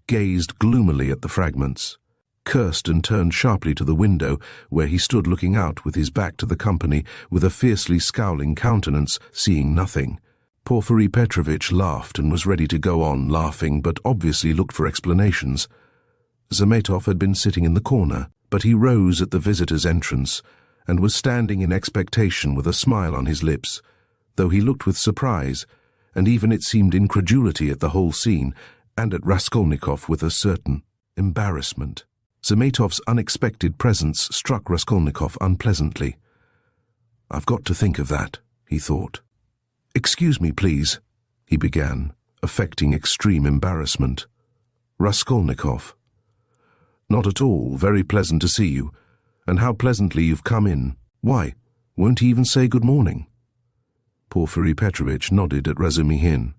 S1: gazed gloomily at the fragments, cursed and turned sharply to the window, where he stood looking out with his back to the company, with a fiercely scowling countenance, seeing nothing. Porfiry Petrovitch laughed and was ready to go on laughing, but obviously looked for explanations. Zametov had been sitting in the corner, but he rose at the visitor's entrance, and was standing in expectation with a smile on his lips, though he looked with surprise, and even it seemed incredulity at the whole scene, and at Raskolnikov with a certain embarrassment. Zametov's unexpected presence struck Raskolnikov unpleasantly. "I've got to think of that," he thought. "Excuse me, please," he began, affecting extreme embarrassment. "Raskolnikov." "Not at all. Very pleasant to see you. And how pleasantly you've come in. Why, won't he even say good morning?" Porfiry Petrovitch nodded at Razumihin.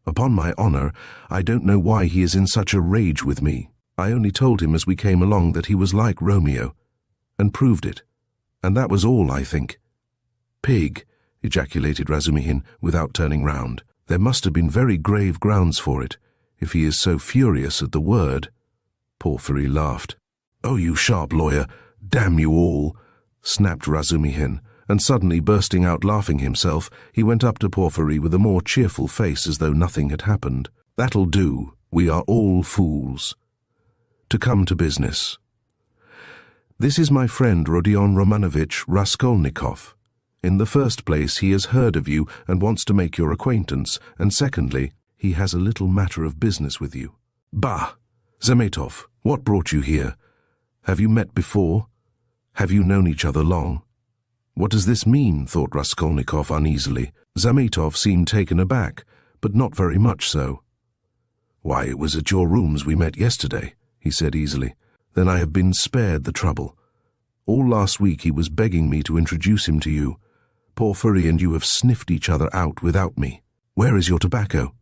S1: "Upon my honor, I don't know why he is in such a rage with me. I only told him as we came along that he was like Romeo, and proved it. And that was all, I think." "Pig," ejaculated Razumihin without turning round. "There must have been very grave grounds for it, if he is so furious at the word." Porfiry laughed. "Oh, you sharp lawyer, damn you all," snapped Razumihin, and suddenly bursting out laughing himself, he went up to Porfiry with a more cheerful face as though nothing had happened. "That'll do. We are all fools. To come to business. This is my friend Rodion Romanovitch Raskolnikov. In the first place, he has heard of you and wants to make your acquaintance, and secondly, he has a little matter of business with you." "Bah! Zametov, what brought you here? Have you met before? Have you known each other long?" "What does this mean?" thought Raskolnikov uneasily. Zametov seemed taken aback, but not very much so. "Why, it was at your rooms we met yesterday," he said easily. "Then I have been spared the trouble. All last week he was begging me to introduce him to you. Porfiry and you have sniffed each other out without me. Where is your tobacco?"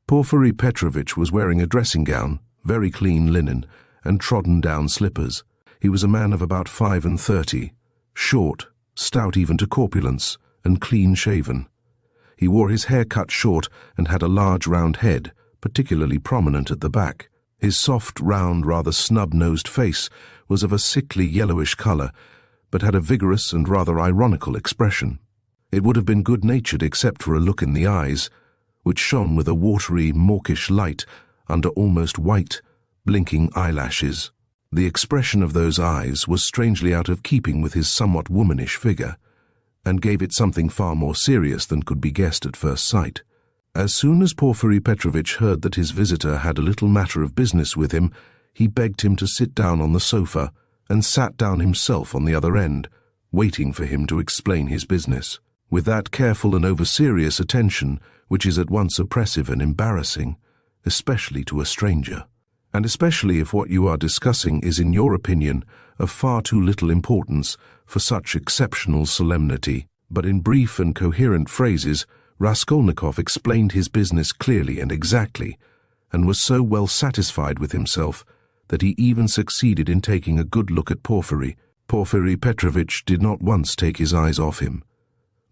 S1: Porfiry Petrovitch was wearing a dressing gown, very clean linen, and trodden-down slippers. He was a man of about 35, short, stout even to corpulence, and clean-shaven. He wore his hair cut short and had a large round head, particularly prominent at the back. His soft, round, rather snub-nosed face was of a sickly yellowish colour, but had a vigorous and rather ironical expression. It would have been good-natured except for a look in the eyes, which shone with a watery, mawkish light under almost white, blinking eyelashes. The expression of those eyes was strangely out of keeping with his somewhat womanish figure, and gave it something far more serious than could be guessed at first sight. As soon as Porfiry Petrovitch heard that his visitor had a little matter of business with him, he begged him to sit down on the sofa, and sat down himself on the other end, waiting for him to explain his business. with that careful and over-serious attention which is at once oppressive and embarrassing, especially to a stranger, and especially if what you are discussing is, in your opinion, of far too little importance for such exceptional solemnity. But in brief and coherent phrases, Raskolnikov explained his business clearly and exactly, and was so well satisfied with himself that he even succeeded in taking a good look at Porfiry. Porfiry Petrovitch did not once take his eyes off him.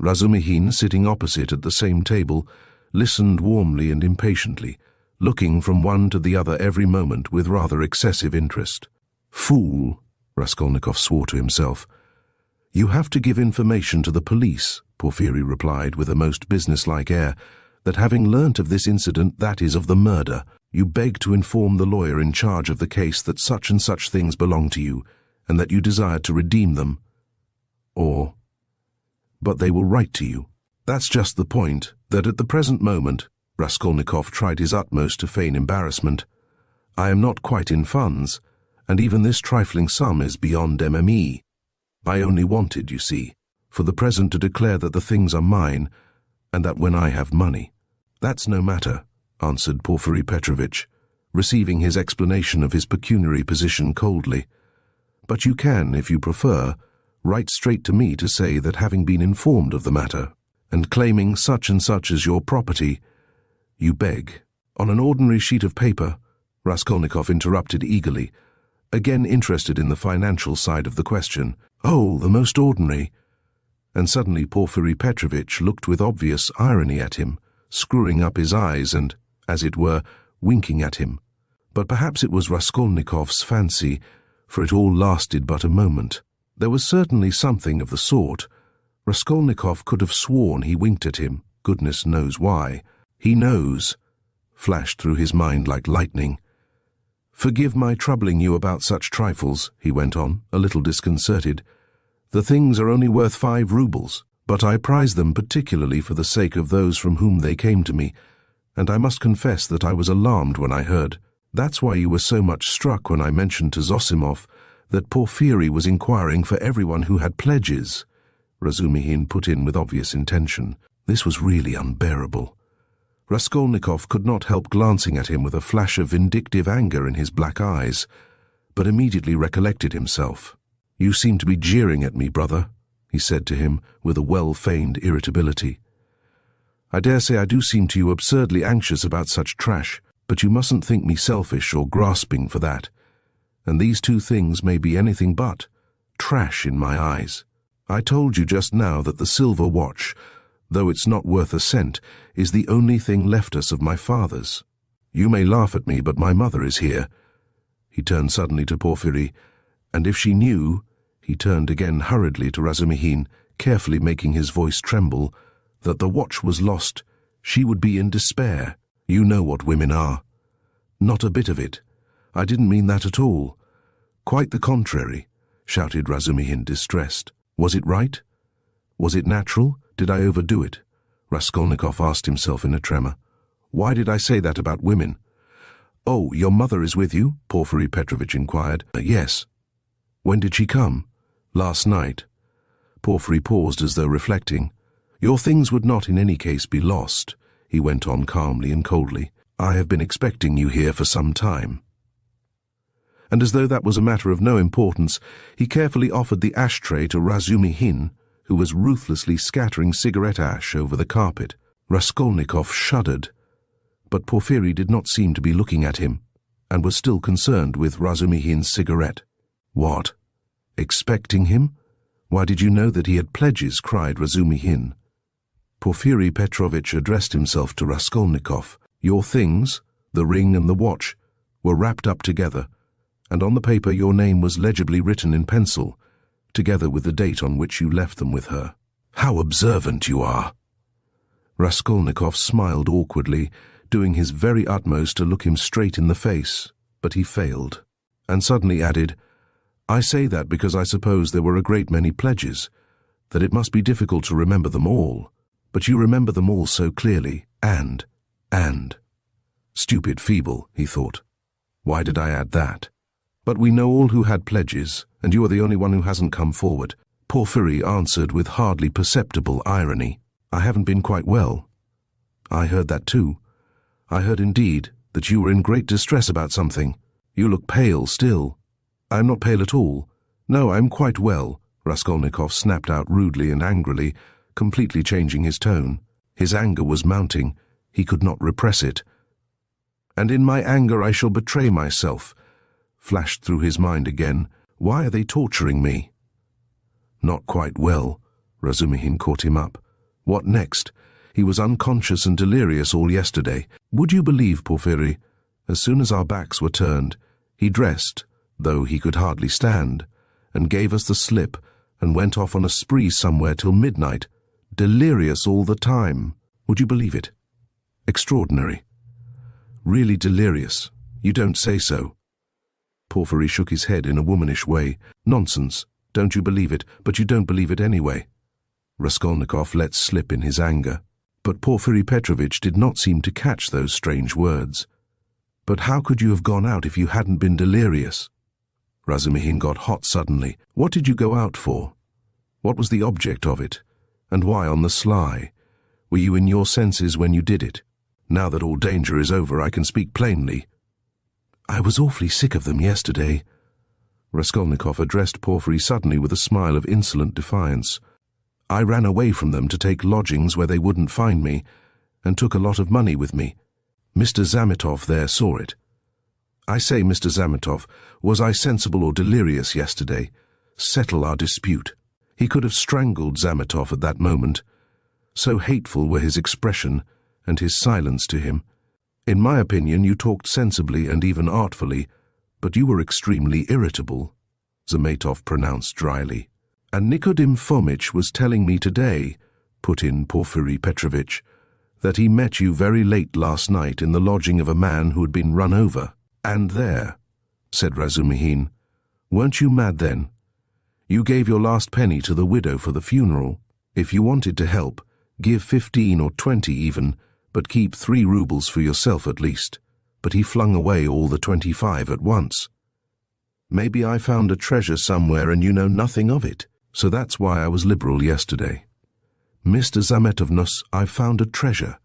S1: Razumihin, sitting opposite at the same table, listened warmly and impatiently, looking from one to the other every moment with rather excessive interest. "Fool," Raskolnikov swore to himself. "You have to give information to the police," Porfiry replied with a most businesslike air, "that having learnt of this incident, that is, of the murder, you beg to inform the lawyer in charge of the case that such and such things belong to you, and that you desire to redeem them. But they will write to you. That's just the point, that at the present moment," Raskolnikov tried his utmost to feign embarrassment, "I am not quite in funds, and even this trifling sum is beyond MME. I only wanted, you see, for the present to declare that the things are mine, and that when I have money—" "That's no matter," answered Porfiry Petrovitch, receiving his explanation of his pecuniary position coldly. "But you can, if you prefer, write straight to me to say that having been informed of the matter, and claiming such and such as your property, you beg—" "On an ordinary sheet of paper," Raskolnikov interrupted eagerly, again interested in the financial side of the question. "Oh, the most ordinary." And suddenly Porfiry Petrovitch looked with obvious irony at him, screwing up his eyes and, as it were, winking at him. But perhaps it was Raskolnikov's fancy, for it all lasted but a moment. There was certainly something of the sort. Raskolnikov could have sworn he winked at him, goodness knows why. "He knows," flashed through his mind like lightning. "Forgive my troubling you about such trifles," he went on, a little disconcerted. "The things are only worth 5 roubles, but I prize them particularly for the sake of those from whom they came to me, and I must confess that I was alarmed when I heard. That's why you were so much struck when I mentioned to Zosimov that Porfiry was inquiring for everyone who had pledges," Razumihin put in with obvious intention. This was really unbearable. Raskolnikov could not help glancing at him with a flash of vindictive anger in his black eyes, but immediately recollected himself. "You seem to be jeering at me, brother," he said to him with a well-feigned irritability. "I dare say I do seem to you absurdly anxious about such trash, but you mustn't think me selfish or grasping for that. And these two things may be anything but trash in my eyes. I told you just now that the silver watch, though it's not worth a cent, is the only thing left us of my father's. You may laugh at me, but my mother is here." He turned suddenly to Porfiry, and if she knew, he turned again hurriedly to Razumihin, carefully making his voice tremble, that the watch was lost, she would be in despair. You know what women are. "Not a bit of it. I didn't mean that at all. Quite the contrary," shouted Razumihin, distressed. "Was it right? Was it natural? Did I overdo it?" Raskolnikov asked himself in a tremor. "Why did I say that about women?" "Oh, your mother is with you?" Porfiry Petrovitch inquired. "Yes." "When did she come?" "Last night." Porfiry paused as though reflecting. "Your things would not in any case be lost," he went on calmly and coldly. "I have been expecting you here for some time." And as though that was a matter of no importance, he carefully offered the ashtray to Razumihin, who was ruthlessly scattering cigarette ash over the carpet. Raskolnikov shuddered, but Porfiry did not seem to be looking at him, and was still concerned with Razumihin's cigarette. "What? Expecting him? Why did you know that he had pledges?" cried Razumihin. Porfiry Petrovitch addressed himself to Raskolnikov. "Your things, the ring and the watch, were wrapped up together, and on the paper your name was legibly written in pencil, together with the date on which you left them with her." "How observant you are!" Raskolnikov smiled awkwardly, doing his very utmost to look him straight in the face, but he failed, and suddenly added, "I say that because I suppose there were a great many pledges, that it must be difficult to remember them all, but you remember them all so clearly, and. Stupid feeble, he thought. Why did I add that? But we know all who had pledges, and you are the only one who hasn't come forward. Porfiry answered with hardly perceptible irony. "I haven't been quite well." "I heard that too. I heard indeed that you were in great distress about something. You look pale still." "I am not pale at all. No, I am quite well," Raskolnikov snapped out rudely and angrily, completely changing his tone. His anger was mounting. He could not repress it. "And in my anger I shall betray myself," flashed through his mind again. "Why are they torturing me?" "Not quite well," Razumihin caught him up. "What next? He was unconscious and delirious all yesterday. Would you believe, Porfiry, as soon as our backs were turned, he dressed, though he could hardly stand, and gave us the slip, and went off on a spree somewhere till midnight, delirious all the time. Would you believe it? Extraordinary. Really delirious. You don't say so." Porfiry shook his head in a womanish way. "Nonsense. Don't you believe it, but you don't believe it anyway." Raskolnikov let slip in his anger. But Porfiry Petrovitch did not seem to catch those strange words. "But how could you have gone out if you hadn't been delirious?" Razumihin got hot suddenly. "What did you go out for? What was the object of it? And why on the sly? Were you in your senses when you did it? Now that all danger is over, I can speak plainly." "I was awfully sick of them yesterday." Raskolnikov addressed Porfiry suddenly with a smile of insolent defiance. "I ran away from them to take lodgings where they wouldn't find me, and took a lot of money with me. Mr. Zametov there saw it. I say, Mr. Zametov, was I sensible or delirious yesterday? Settle our dispute." He could have strangled Zametov at that moment. So hateful were his expression and his silence to him. "In my opinion, you talked sensibly and even artfully, but you were extremely irritable," Zametov pronounced dryly. "And Nikodim Fomitch was telling me today," put in Porfiry Petrovitch, "that he met you very late last night in the lodging of a man who had been run over." "And there," said Razumihin. "Weren't you mad then? You gave your last penny to the widow for the funeral. If you wanted to help, give 15 or 20 even, but keep 3 rubles for yourself at least." But he flung away all the 25 at once. "Maybe I found a treasure somewhere and you know nothing of it. So that's why I was liberal yesterday. Mr. Zametovnus, I've found a treasure.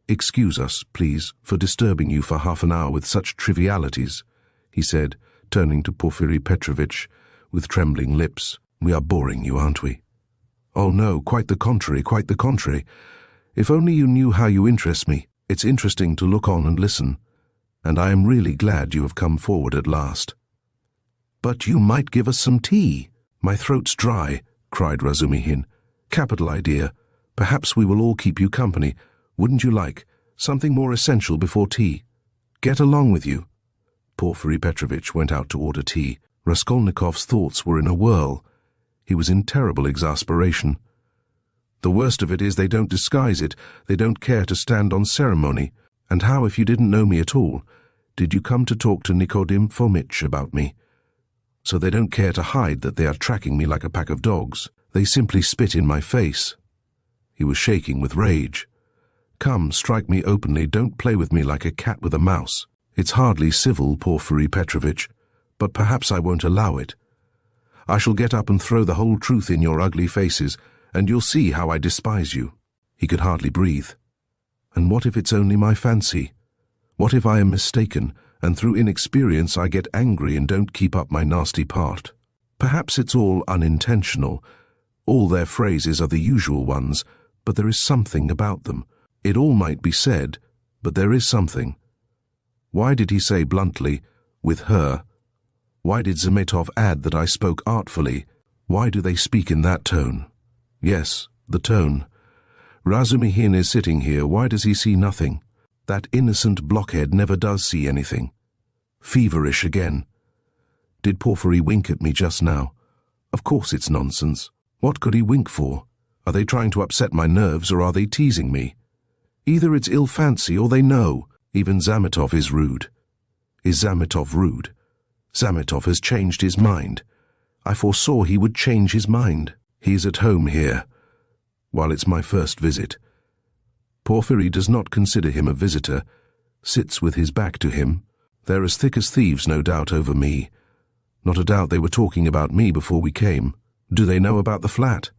S1: Excuse us, please, for disturbing you for half an hour with such trivialities," he said, turning to Porfiry Petrovitch with trembling lips. "We are boring you, aren't we?" "Oh no, quite the contrary, quite the contrary. If only you knew how you interest me. It's interesting to look on and listen, and I am really glad you have come forward at last." "But you might give us some tea." "My throat's dry," cried Razumihin. "Capital idea. Perhaps we will all keep you company. Wouldn't you like something more essential before tea? Get along with you." Porfiry Petrovitch went out to order tea. Raskolnikov's thoughts were in a whirl. He was in terrible exasperation. "The worst of it is they don't disguise it. They don't care to stand on ceremony. And how, if you didn't know me at all, did you come to talk to Nikodim Fomitch about me? So they don't care to hide that they are tracking me like a pack of dogs. They simply spit in my face." He was shaking with rage. "Come, strike me openly. Don't play with me like a cat with a mouse. It's hardly civil, Porfiry Petrovitch, but perhaps I won't allow it. I shall get up and throw the whole truth in your ugly faces, and you'll see how I despise you." He could hardly breathe. "And what if it's only my fancy? What if I am mistaken, and through inexperience I get angry and don't keep up my nasty part? Perhaps it's all unintentional. All their phrases are the usual ones, but there is something about them. It all might be said, but there is something. Why did he say bluntly, 'with her'? Why did Zametov add that I spoke artfully? Why do they speak in that tone? Yes, the tone. Razumihin is sitting here. Why does he see nothing? That innocent blockhead never does see anything. Feverish again. Did Porfiry wink at me just now? Of course it's nonsense. What could he wink for? Are they trying to upset my nerves, or are they teasing me? Either it's ill fancy or they know. Even Zametov is rude. Is Zametov rude? Zametov has changed his mind. I foresaw he would change his mind. He is at home here, while it's my first visit. Porfiry does not consider him a visitor, sits with his back to him. They're as thick as thieves, no doubt, over me. Not a doubt they were talking about me before we came. Do they know about the flat?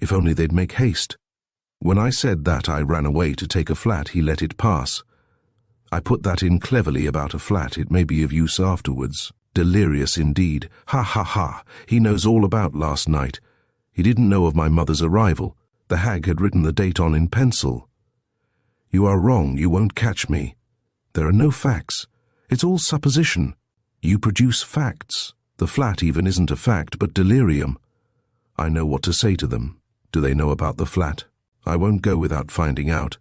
S1: If only they'd make haste. When I said that I ran away to take a flat, he let it pass. I put that in cleverly about a flat. It may be of use afterwards. Delirious indeed. Ha ha ha. He knows all about last night. He didn't know of my mother's arrival. The hag had written the date on in pencil. You are wrong. You won't catch me. There are no facts. It's all supposition. You produce facts. The flat even isn't a fact, but delirium. I know what to say to them. Do they know about the flat? I won't go without finding out.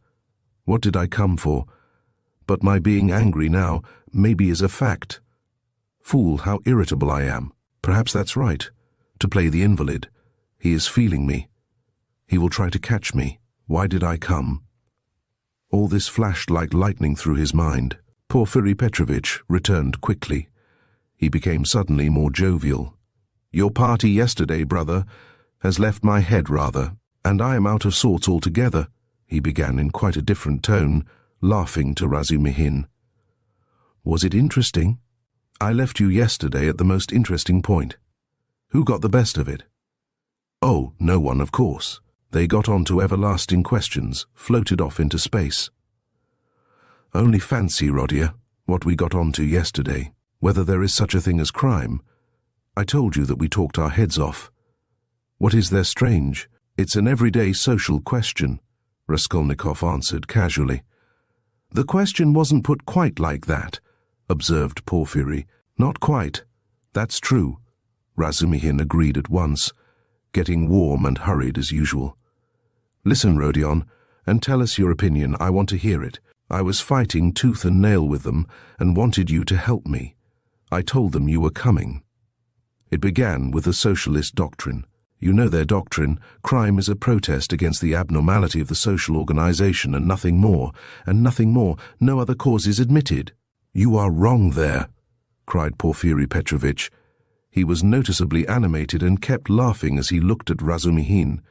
S1: What did I come for? But my being angry now maybe is a fact. Fool, how irritable I am. Perhaps that's right. To play the invalid. He is feeling me. He will try to catch me. Why did I come? All this flashed like lightning through his mind. Porfiry Petrovitch returned quickly. He became suddenly more jovial. Your party yesterday, brother, has left my head rather, and I am out of sorts altogether, he began in quite a different tone, laughing to Razumihin. Was it interesting? I left you yesterday at the most interesting point. Who got the best of it? Oh, no one, of course. They got on to everlasting questions, floated off into space. Only fancy, Rodia, what we got on to yesterday, whether there is such a thing as crime. I told you that we talked our heads off. What is there strange? It's an everyday social question, Raskolnikov answered casually. The question wasn't put quite like that, observed Porfiry. Not quite. That's true, Razumihin agreed at once, getting warm and hurried as usual. Listen, Rodion, and tell us your opinion. I want to hear it. I was fighting tooth and nail with them and wanted you to help me. I told them you were coming. It began with the socialist doctrine. You know their doctrine. Crime is a protest against the abnormality of the social organization and nothing more, no other causes admitted. You are wrong there, cried Porfiry Petrovitch. He was noticeably animated and kept laughing as he looked at Razumihin,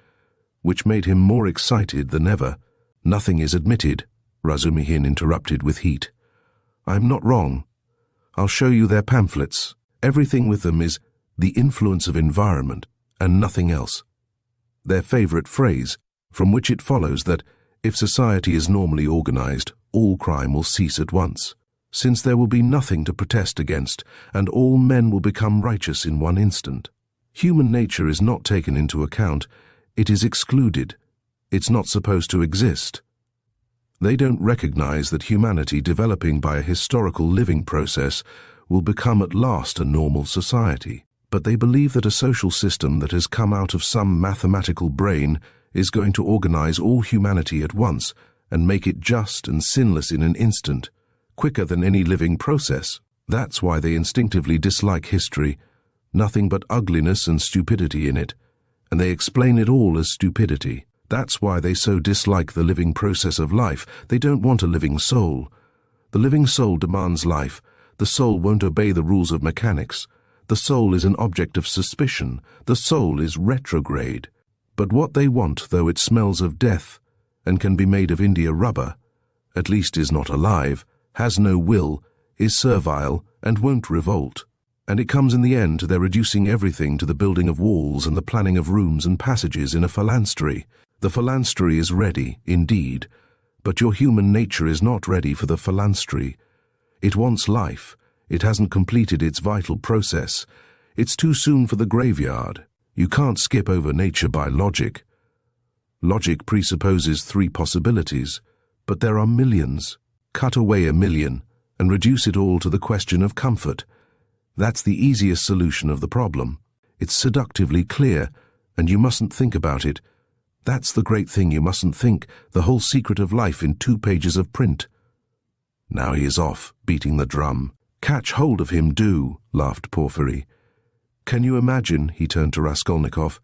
S1: which made him more excited than ever. Nothing is admitted, Razumihin interrupted with heat. I'm not wrong. I'll show you their pamphlets. Everything with them is the influence of environment and nothing else. Their favorite phrase, from which it follows that if society is normally organized, all crime will cease at once, since there will be nothing to protest against, and all men will become righteous in one instant. Human nature is not taken into account. It is excluded. It's not supposed to exist. They don't recognize that humanity developing by a historical living process will become at last a normal society. But they believe that a social system that has come out of some mathematical brain is going to organize all humanity at once and make it just and sinless in an instant, quicker than any living process. That's why they instinctively dislike history, nothing but ugliness and stupidity in it, and they explain it all as stupidity. That's why they so dislike the living process of life. They don't want a living soul. The living soul demands life. The soul won't obey the rules of mechanics. The soul is an object of suspicion. The soul is retrograde. But what they want, though it smells of death and can be made of India rubber, at least is not alive, has no will, is servile, and won't revolt. And it comes in the end to their reducing everything to the building of walls and the planning of rooms and passages in a phalanstery. The phalanstery is ready, indeed, but your human nature is not ready for the phalanstery. It wants life. It hasn't completed its vital process. It's too soon for the graveyard. You can't skip over nature by logic. Logic presupposes 3 possibilities, but there are millions. Cut away a million and reduce it all to the question of comfort. That's the easiest solution of the problem. It's seductively clear, and you mustn't think about it. That's the great thing, you mustn't think, the whole secret of life in 2 pages of print. Now he is off, beating the drum. Catch hold of him, do, laughed Porfiry. Can you imagine, he turned to Raskolnikov,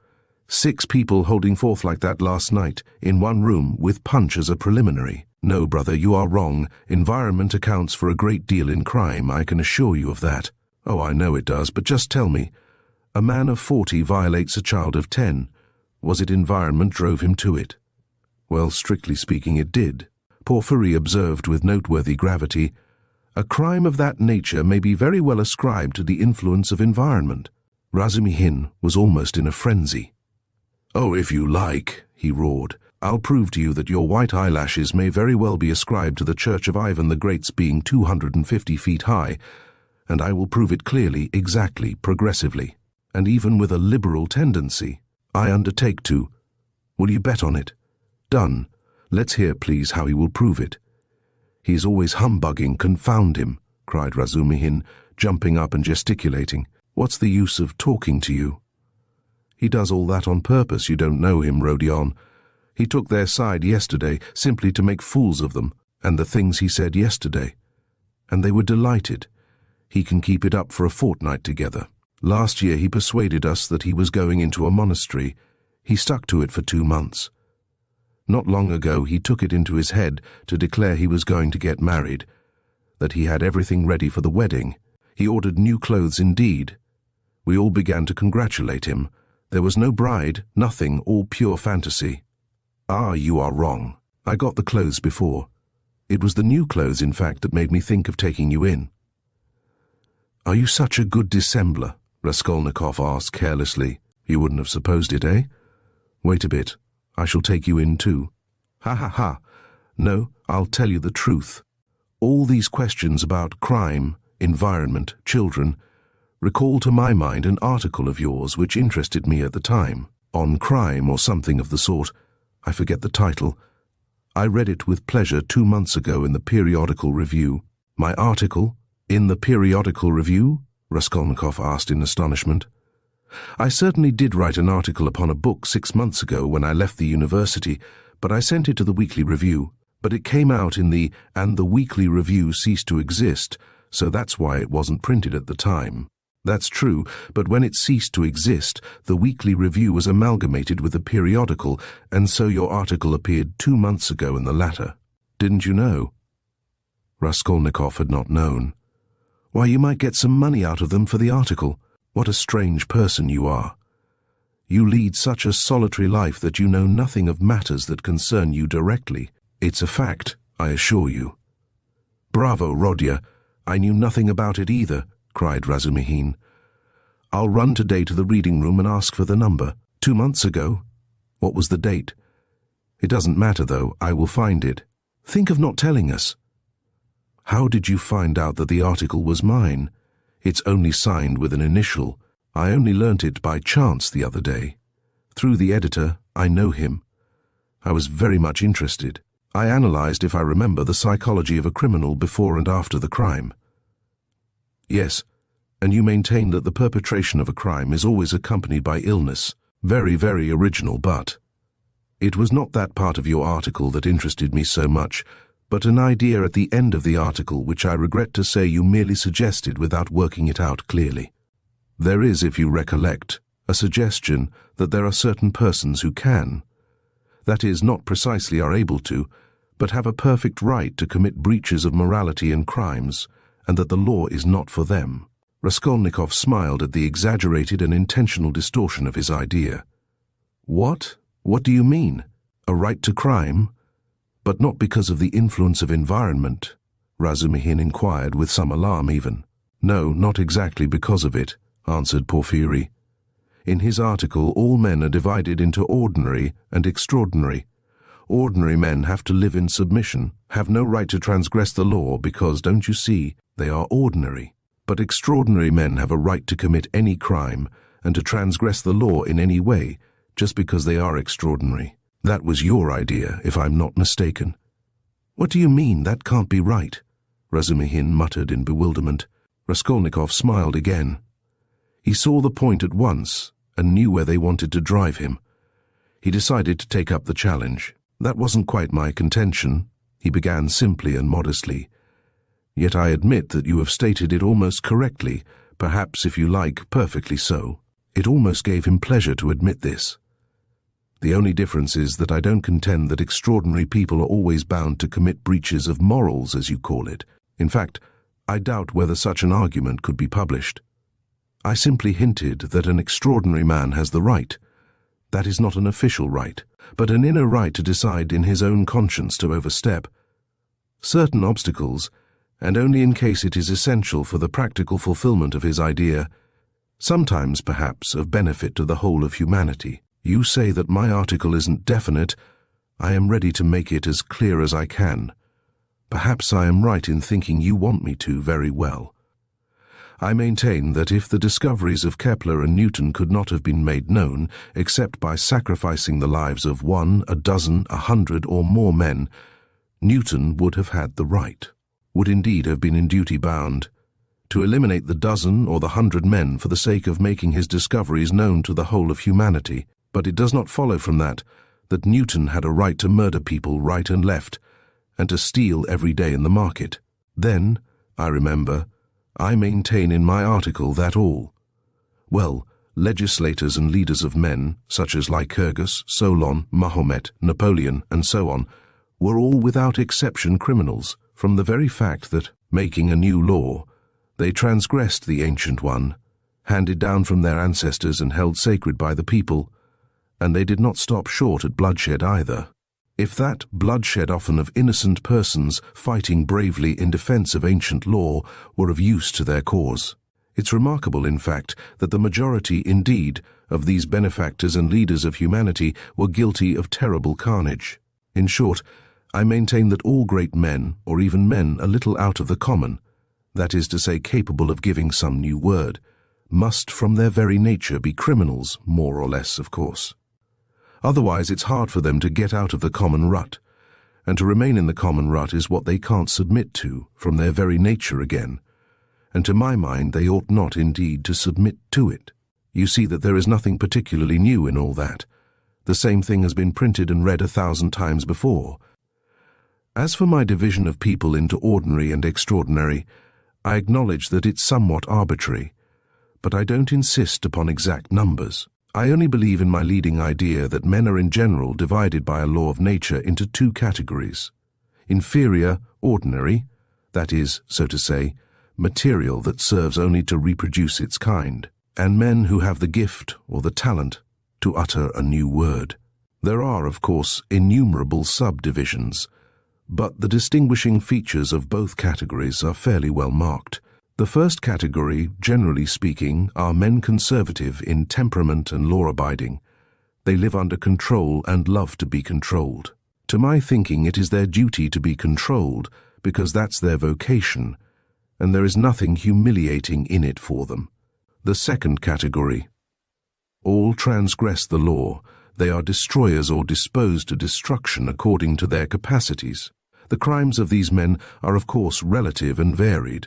S1: 6 people holding forth like that last night, in one room, with punch as a preliminary? No, brother, you are wrong. Environment accounts for a great deal in crime, I can assure you of that. Oh, I know it does, but just tell me. A man of 40 violates a child of 10. Was it environment drove him to it? Well, strictly speaking, it did. Porfiry observed with noteworthy gravity, a crime of that nature may be very well ascribed to the influence of environment. Razumihin was almost in a frenzy. "Oh, if you like," he roared. "I'll prove to you that your white eyelashes may very well be ascribed to the Church of Ivan the Great's being 250 feet high, and I will prove it clearly, exactly, progressively, and even with a liberal tendency. I undertake to. Will you bet on it? Done. Let's hear, please, how he will prove it." "He is always humbugging, confound him," cried Razumihin, jumping up and gesticulating. "What's the use of talking to you?" "He does all that on purpose. You don't know him, Rodion. He took their side yesterday simply to make fools of them, and the things he said yesterday. And they were delighted. He can keep it up for a fortnight together. Last year he persuaded us that he was going into a monastery. He stuck to it for 2 months. Not long ago he took it into his head to declare he was going to get married, that he had everything ready for the wedding. He ordered new clothes indeed. We all began to congratulate him. There was no bride, nothing, all pure fantasy." "Ah, you are wrong. I got the clothes before. It was the new clothes, in fact, that made me think of taking you in." "Are you such a good dissembler?" Raskolnikov asked carelessly. "You wouldn't have supposed it, eh? Wait a bit. I shall take you in too." "Ha ha ha. No, I'll tell you the truth. All these questions about crime, environment, children, recall to my mind an article of yours which interested me at the time, on crime or something of the sort. I forget the title. I read it with pleasure 2 months ago in the Periodical Review." "My article? In the Periodical Review?" Raskolnikov asked in astonishment. "I certainly did write an article upon a book 6 months ago when I left the university, but I sent it to the Weekly Review. But it came out in the and the Weekly Review ceased to exist, so that's why it wasn't printed at the time." "That's true, but when it ceased to exist, the Weekly Review was amalgamated with the periodical, and so your article appeared 2 months ago in the latter. Didn't you know?" Raskolnikov had not known. "Why, you might get some money out of them for the article. What a strange person you are. You lead such a solitary life that you know nothing of matters that concern you directly. It's a fact, I assure you." "Bravo, Rodya. I knew nothing about it either," cried Razumihin. "I'll run today to the reading room and ask for the number. 2 months ago? What was the date? It doesn't matter, though. I will find it. Think of not telling us." "How did you find out that the article was mine? It's only signed with an initial. I only learnt it by chance the other day. Through the editor. I know him. I was very much interested. I analyzed, if I remember, the psychology of a criminal before and after the crime." "Yes, and you maintain that the perpetration of a crime is always accompanied by illness. Very, very original, but it was not that part of your article that interested me so much, but an idea at the end of the article which I regret to say you merely suggested without working it out clearly. There is, if you recollect, a suggestion that there are certain persons who can, that is, not precisely are able to, but have a perfect right to commit breaches of morality and crimes, and that the law is not for them." Raskolnikov smiled at the exaggerated and intentional distortion of his idea. "What? What do you mean? A right to crime? But not because of the influence of environment?" Razumihin inquired with some alarm even. "No, not exactly because of it," answered Porfiry. "In his article, all men are divided into ordinary and extraordinary. Ordinary men have to live in submission, have no right to transgress the law because, don't you see, they are ordinary. But extraordinary men have a right to commit any crime and to transgress the law in any way, just because they are extraordinary. That was your idea, if I'm not mistaken." "What do you mean? That can't be right," Razumihin muttered in bewilderment. Raskolnikov smiled again. He saw the point at once and knew where they wanted to drive him. He decided to take up the challenge. "That wasn't quite my contention," he began simply and modestly. "Yet I admit that you have stated it almost correctly, perhaps, if you like, perfectly so." It almost gave him pleasure to admit this. "The only difference is that I don't contend that extraordinary people are always bound to commit breaches of morals, as you call it. In fact, I doubt whether such an argument could be published. I simply hinted that an extraordinary man has the right. That is not an official right, but an inner right to decide in his own conscience to overstep certain obstacles, and only in case it is essential for the practical fulfillment of his idea, sometimes perhaps of benefit to the whole of humanity. You say that my article isn't definite. I am ready to make it as clear as I can. Perhaps I am right in thinking you want me to very well. I maintain that if the discoveries of Kepler and Newton could not have been made known except by sacrificing the lives of 1, a dozen, 100 or more men, Newton would have had the right, would indeed have been in duty bound, to eliminate the dozen or the 100 men for the sake of making his discoveries known to the whole of humanity. But it does not follow from that Newton had a right to murder people right and left, and to steal every day in the market. Then, I remember, I maintain in my article that legislators and leaders of men, such as Lycurgus, Solon, Mahomet, Napoleon, and so on, were all without exception criminals, from the very fact that, making a new law, they transgressed the ancient one, handed down from their ancestors and held sacred by the people, and they did not stop short at bloodshed either. If that bloodshed, often of innocent persons fighting bravely in defense of ancient law, were of use to their cause, it's remarkable, in fact, that the majority, indeed, of these benefactors and leaders of humanity were guilty of terrible carnage. In short, I maintain that all great men, or even men a little out of the common, that is to say capable of giving some new word, must from their very nature be criminals, more or less, of course. Otherwise it's hard for them to get out of the common rut, and to remain in the common rut is what they can't submit to from their very nature again, and to my mind they ought not indeed to submit to it. You see that there is nothing particularly new in all that. The same thing has been printed and read 1,000 times before. As for my division of people into ordinary and extraordinary, I acknowledge that it's somewhat arbitrary, but I don't insist upon exact numbers. I only believe in my leading idea that men are in general divided by a law of nature into 2 categories: inferior, ordinary, that is, so to say, material that serves only to reproduce its kind, and men who have the gift or the talent to utter a new word. There are, of course, innumerable subdivisions, but the distinguishing features of both categories are fairly well marked. The first category, generally speaking, are men conservative in temperament and law-abiding. They live under control and love to be controlled. To my thinking, it is their duty to be controlled because that's their vocation, and there is nothing humiliating in it for them. The second category. All transgress the law. They are destroyers or disposed to destruction according to their capacities. The crimes of these men are of course relative and varied.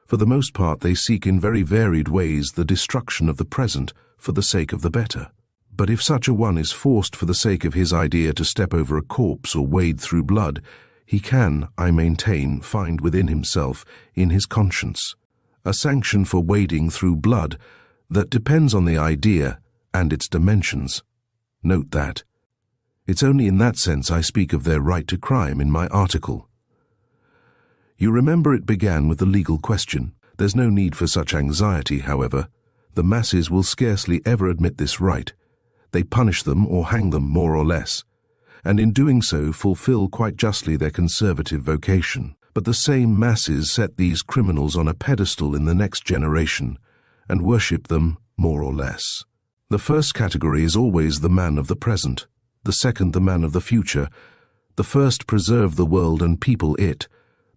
S1: For the most part they seek in very varied ways the destruction of the present for the sake of the better. But if such a one is forced for the sake of his idea to step over a corpse or wade through blood, he can, I maintain, find within himself, in his conscience, a sanction for wading through blood that depends on the idea and its dimensions. Note that. It's only in that sense I speak of their right to crime in my article. You remember it began with the legal question. There's no need for such anxiety, however. The masses will scarcely ever admit this right. They punish them or hang them more or less, and in doing so fulfill quite justly their conservative vocation. But the same masses set these criminals on a pedestal in the next generation and worship them more or less. The first category is always the man of the present, the second the man of the future. The first preserve the world and people it,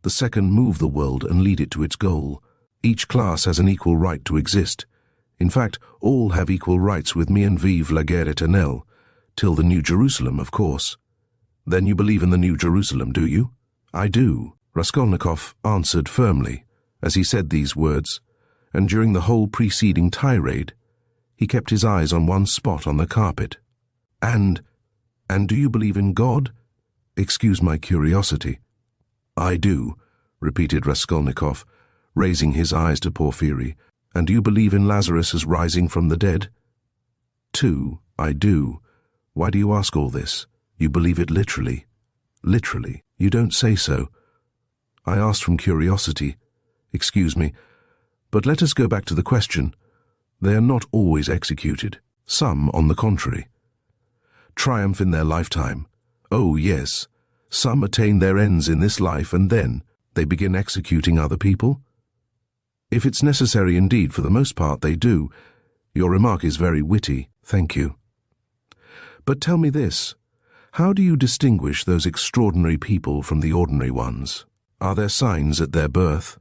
S1: the second move the world and lead it to its goal. Each class has an equal right to exist. In fact, all have equal rights with me, and vive la guerre éternelle, till the New Jerusalem, of course. Then you believe in the New Jerusalem, do you? I do, Raskolnikov answered firmly, as he said these words, and during the whole preceding tirade, he kept his eyes on one spot on the carpet. And do you believe in God? Excuse my curiosity. I do, repeated Raskolnikov, raising his eyes to Porfiry. And do you believe in Lazarus as rising from the dead? Too, I do. Why do you ask all this? You believe it literally. Literally? You don't say so. I asked from curiosity. Excuse me. But let us go back to the question. They are not always executed. Some, on the contrary, triumph in their lifetime. Oh, yes. Some attain their ends in this life and then they begin executing other people. If it's necessary indeed, for the most part they do. Your remark is very witty, thank you. But tell me this, how do you distinguish those extraordinary people from the ordinary ones? Are there signs at their birth?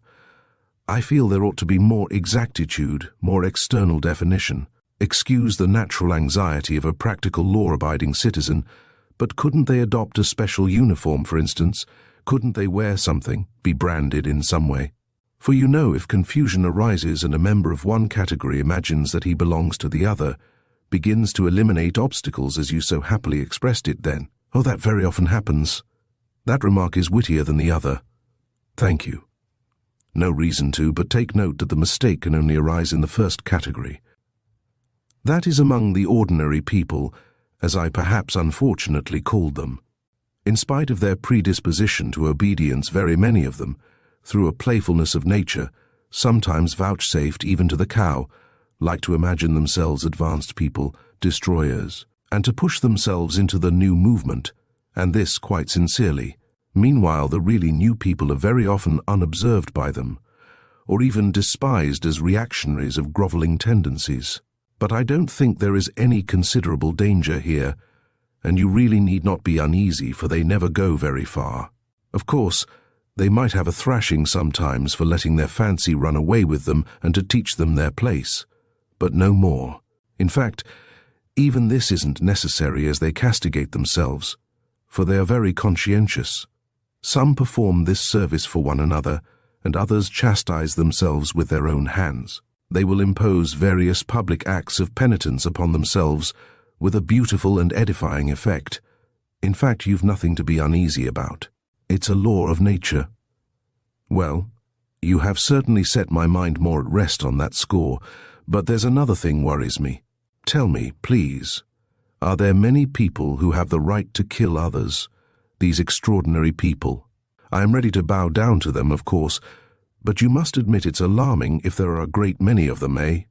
S1: I feel there ought to be more exactitude, more external definition. Excuse the natural anxiety of a practical law-abiding citizen, but couldn't they adopt a special uniform, for instance? Couldn't they wear something, be branded in some way? For you know, if confusion arises and a member of one category imagines that he belongs to the other, begins to eliminate obstacles as you so happily expressed it then. Oh, that very often happens. That remark is wittier than the other. Thank you. No reason to, but take note that the mistake can only arise in the first category. That is among the ordinary people, as I perhaps unfortunately called them. In spite of their predisposition to obedience, very many of them, through a playfulness of nature, sometimes vouchsafed even to the cow, like to imagine themselves advanced people, destroyers, and to push themselves into the new movement, and this quite sincerely. Meanwhile, the really new people are very often unobserved by them, or even despised as reactionaries of grovelling tendencies. But I don't think there is any considerable danger here, and you really need not be uneasy, for they never go very far. Of course, they might have a thrashing sometimes for letting their fancy run away with them and to teach them their place, but no more. In fact, even this isn't necessary, as they castigate themselves, for they are very conscientious. Some perform this service for one another, and others chastise themselves with their own hands. They will impose various public acts of penitence upon themselves with a beautiful and edifying effect. In fact, you've nothing to be uneasy about. It's a law of nature. Well, you have certainly set my mind more at rest on that score, but there's another thing worries me. Tell me, please, are there many people who have the right to kill others, these extraordinary people? I am ready to bow down to them, of course, but you must admit it's alarming if there are a great many of them, eh?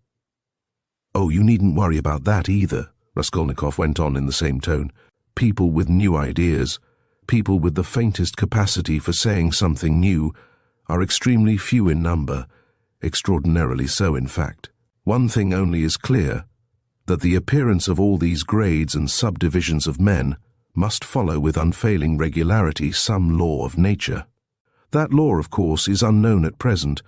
S1: Oh, you needn't worry about that either, Raskolnikov went on in the same tone. People with new ideas, people with the faintest capacity for saying something new, are extremely few in number, extraordinarily so, in fact. One thing only is clear, that the appearance of all these grades and subdivisions of men must follow with unfailing regularity some law of nature. That law, of course, is unknown at present,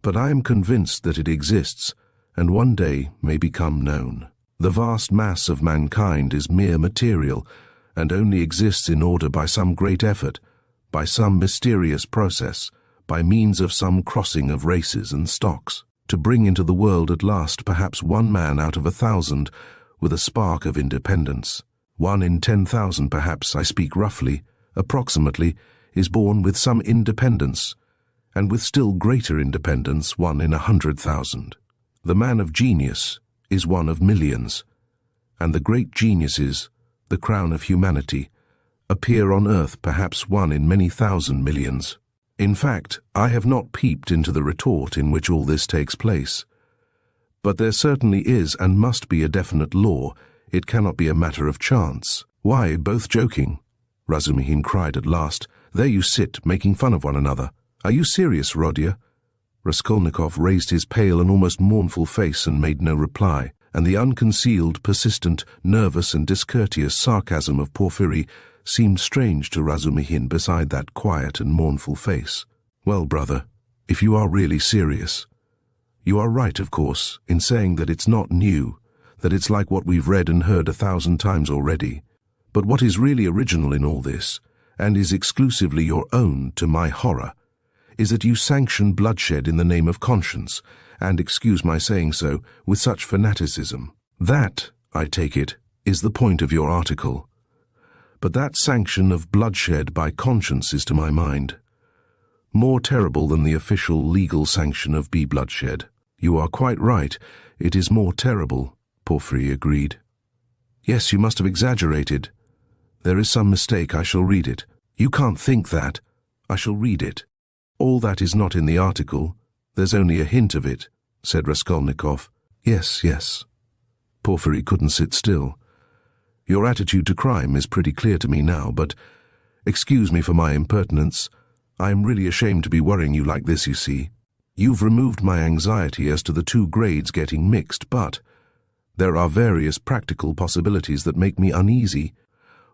S1: but I am convinced that it exists, and one day may become known. The vast mass of mankind is mere material, and only exists in order by some great effort, by some mysterious process, by means of some crossing of races and stocks, to bring into the world at last perhaps one man out of 1,000 with a spark of independence. 1 in 10,000 perhaps, I speak roughly, approximately, is born with some independence, and with still greater independence 1 in 100,000. The man of genius is one of millions, and the great geniuses, the crown of humanity, appear on earth perhaps 1 in many thousand millions. In fact, I have not peeped into the retort in which all this takes place. But there certainly is and must be a definite law. It cannot be a matter of chance. Why, both joking? Razumihin cried at last. There you sit, making fun of one another. Are you serious, Rodya? Raskolnikov raised his pale and almost mournful face and made no reply, and the unconcealed, persistent, nervous and discourteous sarcasm of Porfiry seemed strange to Razumihin beside that quiet and mournful face. Well, brother, if you are really serious, you are right, of course, in saying that it's not new, that it's like what we've read and heard 1,000 times already. But what is really original in all this, and is exclusively your own to my horror, is that you sanction bloodshed in the name of conscience, and, excuse my saying so, with such fanaticism. That, I take it, is the point of your article. But that sanction of bloodshed by conscience is, to my mind, more terrible than the official legal sanction of bloodshed. You are quite right, it is more terrible, Porfiry agreed. Yes, you must have exaggerated. There is some mistake, I shall read it. You can't think that. I shall read it. All that is not in the article. There's only a hint of it, said Raskolnikov. Yes, yes. Porfiry couldn't sit still. Your attitude to crime is pretty clear to me now, but excuse me for my impertinence. I am really ashamed to be worrying you like this, you see. You've removed my anxiety as to the 2 grades getting mixed, but There are various practical possibilities that make me uneasy.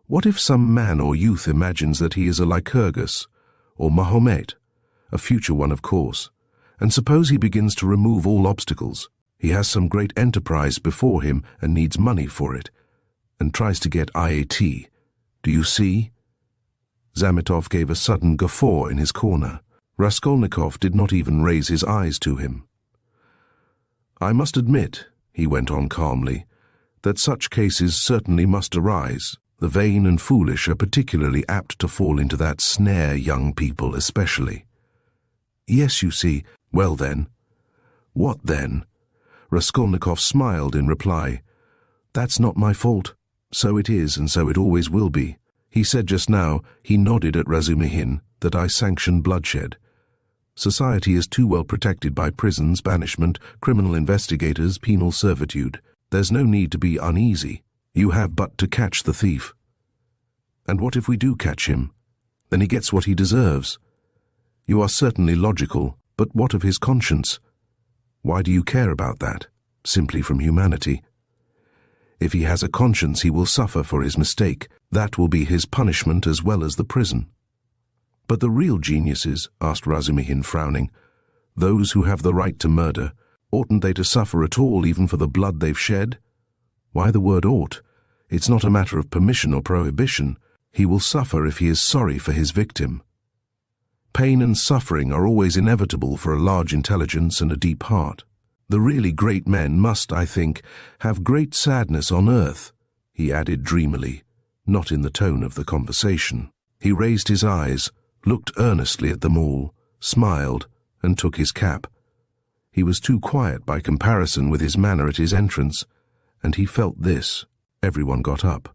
S1: What if some man or youth imagines that he is a Lycurgus, or Mahomet, a future one of course, and suppose he begins to remove all obstacles. He has some great enterprise before him and needs money for it, and tries to get IAT. Do you see? Zametov gave a sudden guffaw in his corner. Raskolnikov did not even raise his eyes to him. I must admit, he went on calmly, that such cases certainly must arise. The vain and foolish are particularly apt to fall into that snare, young people especially. Yes, you see. Well then. What then? Raskolnikov smiled in reply. That's not my fault. So it is, and so it always will be. He said just now, he nodded at Razumihin, that I sanction bloodshed. Society is too well protected by prisons, banishment, criminal investigators, penal servitude. There's no need to be uneasy. You have but to catch the thief. And what if we do catch him? Then he gets what he deserves. You are certainly logical, but what of his conscience? Why do you care about that? Simply from humanity. If he has a conscience, he will suffer for his mistake. That will be his punishment as well as the prison. But the real geniuses, asked Razumihin, frowning, those who have the right to murder, oughtn't they to suffer at all even for the blood they've shed? Why the word ought? It's not a matter of permission or prohibition. He will suffer if he is sorry for his victim. Pain and suffering are always inevitable for a large intelligence and a deep heart. The really great men must, I think, have great sadness on earth, he added dreamily, not in the tone of the conversation. He raised his eyes, looked earnestly at them all, smiled, and took his cap. He was too quiet by comparison with his manner at his entrance, and he felt this. Everyone got up.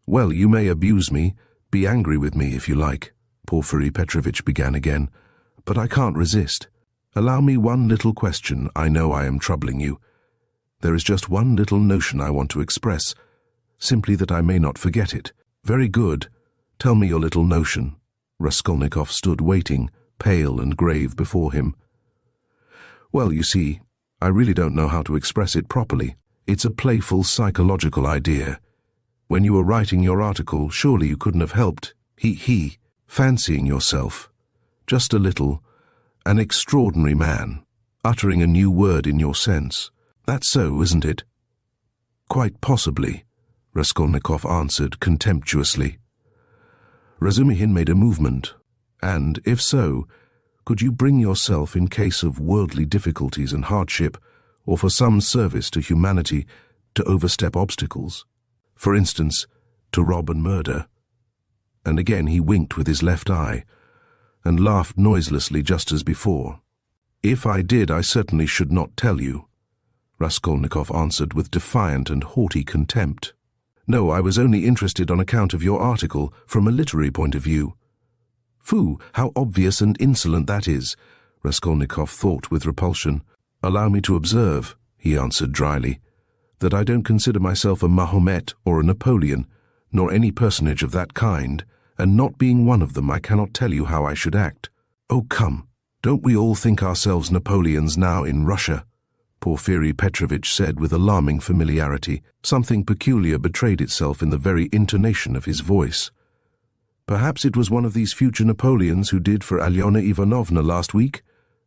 S1: Well, you may abuse me, be angry with me if you like, Porfiry Petrovitch began again, but I can't resist. Allow me one little question. I know I am troubling you. There is just one little notion I want to express, simply that I may not forget it. Very good. Tell me your little notion. Raskolnikov stood waiting, pale and grave before him. Well, you see, I really don't know how to express it properly. It's a playful psychological idea. When you were writing your article, surely you couldn't have helped, fancying yourself, just a little, an extraordinary man, uttering a new word in your sense. That's so, isn't it? Quite possibly, Raskolnikov answered contemptuously. Razumihin made a movement, and, if so, could you bring yourself in case of worldly difficulties and hardship, or for some service to humanity, to overstep obstacles? For instance, to rob and murder. And again he winked with his left eye, and laughed noiselessly just as before. If I did, I certainly should not tell you, Raskolnikov answered with defiant and haughty contempt. No, I was only interested on account of your article from a literary point of view. Phoo, how obvious and insolent that is, Raskolnikov thought with repulsion. Allow me to observe, he answered dryly, that I don't consider myself a Mahomet or a Napoleon, nor any personage of that kind, and not being one of them, I cannot tell you how I should act. Oh, come, don't we all think ourselves Napoleons now in Russia? Porfiry Petrovitch said with alarming familiarity. Something peculiar betrayed itself in the very intonation of his voice. Perhaps it was one of these future Napoleons who did for Alyona Ivanovna last week?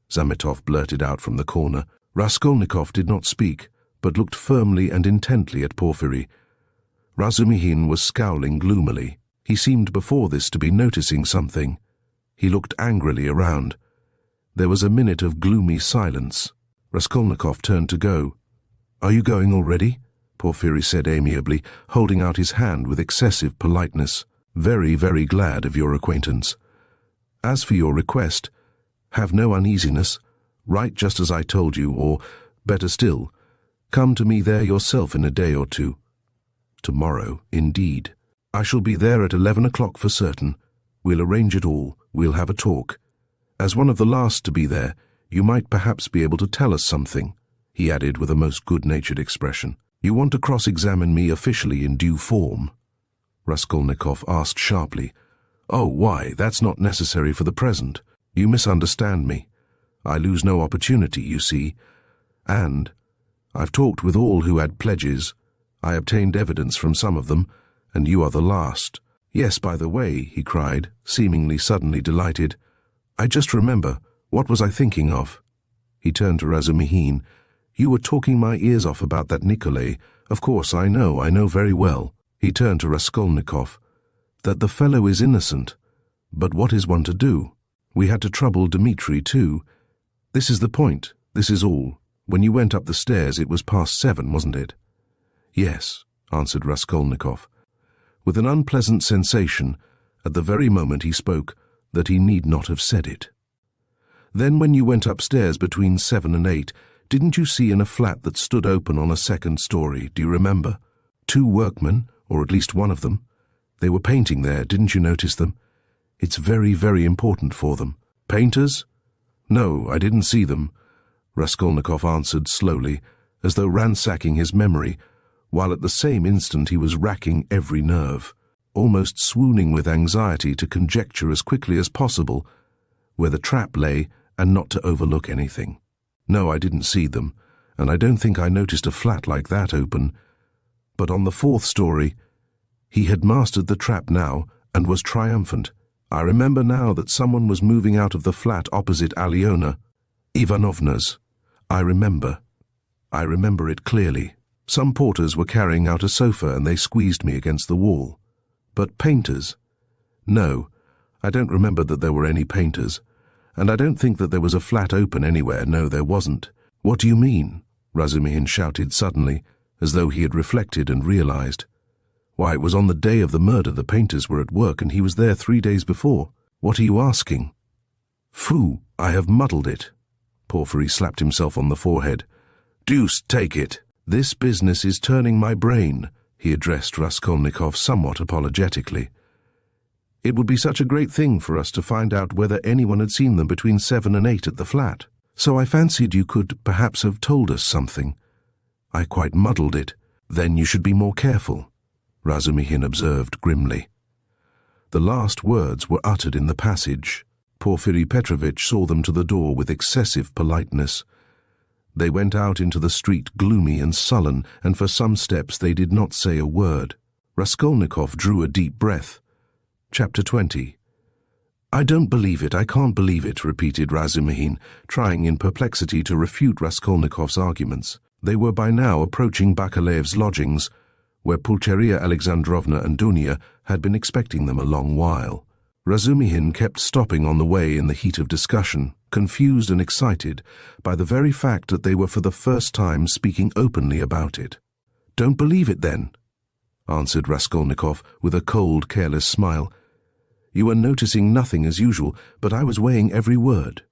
S1: Zametov blurted out from the corner. Raskolnikov did not speak, but looked firmly and intently at Porfiry. Razumihin was scowling gloomily. He seemed before this to be noticing something. He looked angrily around. There was a minute of gloomy silence. Raskolnikov turned to go. Are you going already? Porfiry said amiably, holding out his hand with excessive politeness. Very, very glad of your acquaintance. As for your request, have no uneasiness. Write just as I told you, or, better still, come to me there yourself in a day or two. Tomorrow, indeed. I shall be there at 11 o'clock for certain. We'll arrange it all. We'll have a talk. As one of the last to be there, you might perhaps be able to tell us something, he added with a most good-natured expression. You want to cross-examine me officially in due form? Raskolnikov asked sharply. Oh, why, that's not necessary for the present. You misunderstand me. I lose no opportunity, you see. And I've talked with all who had pledges. I obtained evidence from some of them, and you are the last. Yes, by the way," he cried, seemingly suddenly delighted. "I just remember. What was I thinking of?" He turned to Razumihin. "You were talking my ears off about that Nikolay. Of course, I know very well." He turned to Raskolnikov. "That the fellow is innocent. But what is one to do? We had to trouble Dmitri too. This is the point. This is all. When you went up the stairs, it was past 7, wasn't it?" "Yes," answered Raskolnikov, with an unpleasant sensation, at the very moment he spoke, that he need not have said it. "Then when you went upstairs between 7 and 8, didn't you see in a flat that stood open on a second story, do you remember? 2 workmen, or at least one of them. They were painting there, didn't you notice them? It's very, very important for them." "Painters?" "No, I didn't see them," Raskolnikov answered slowly, as though ransacking his memory, while at the same instant he was racking every nerve, almost swooning with anxiety to conjecture as quickly as possible where the trap lay and not to overlook anything. "No, I didn't see them, and I don't think I noticed a flat like that open. But on the 4th story, he had mastered the trap now and was triumphant. I remember now that someone was moving out of the flat opposite Alyona Ivanovna's. I remember it clearly. Some porters were carrying out a sofa and they squeezed me against the wall. But painters? No, I don't remember that there were any painters. And I don't think that there was a flat open anywhere. No, there wasn't." "What do you mean?" Razumihin shouted suddenly, as though he had reflected and realized. "Why, it was on the day of the murder the painters were at work and he was there 3 days before. What are you asking?" "Phoo, I have muddled it." Porfiry slapped himself on the forehead. "Deuce take it. This business is turning my brain," he addressed Raskolnikov somewhat apologetically. "It would be such a great thing for us to find out whether anyone had seen them between 7 and 8 at the flat. So I fancied you could perhaps have told us something. I quite muddled it. Then you should be more careful," Razumihin observed grimly. The last words were uttered in the passage. Porfiry Petrovitch saw them to the door with excessive politeness. They went out into the street gloomy and sullen, and for some steps they did not say a word. Raskolnikov drew a deep breath. Chapter 20. "I don't believe it, I can't believe it," repeated Razumihin, trying in perplexity to refute Raskolnikov's arguments. They were by now approaching Bakalaev's lodgings, where Pulcheria Alexandrovna and Dunya had been expecting them a long while. Razumihin kept stopping on the way in the heat of discussion, confused and excited by the very fact that they were for the first time speaking openly about it. "Don't believe it, then," answered Raskolnikov with a cold, careless smile. "You were noticing nothing as usual, but I was weighing every word.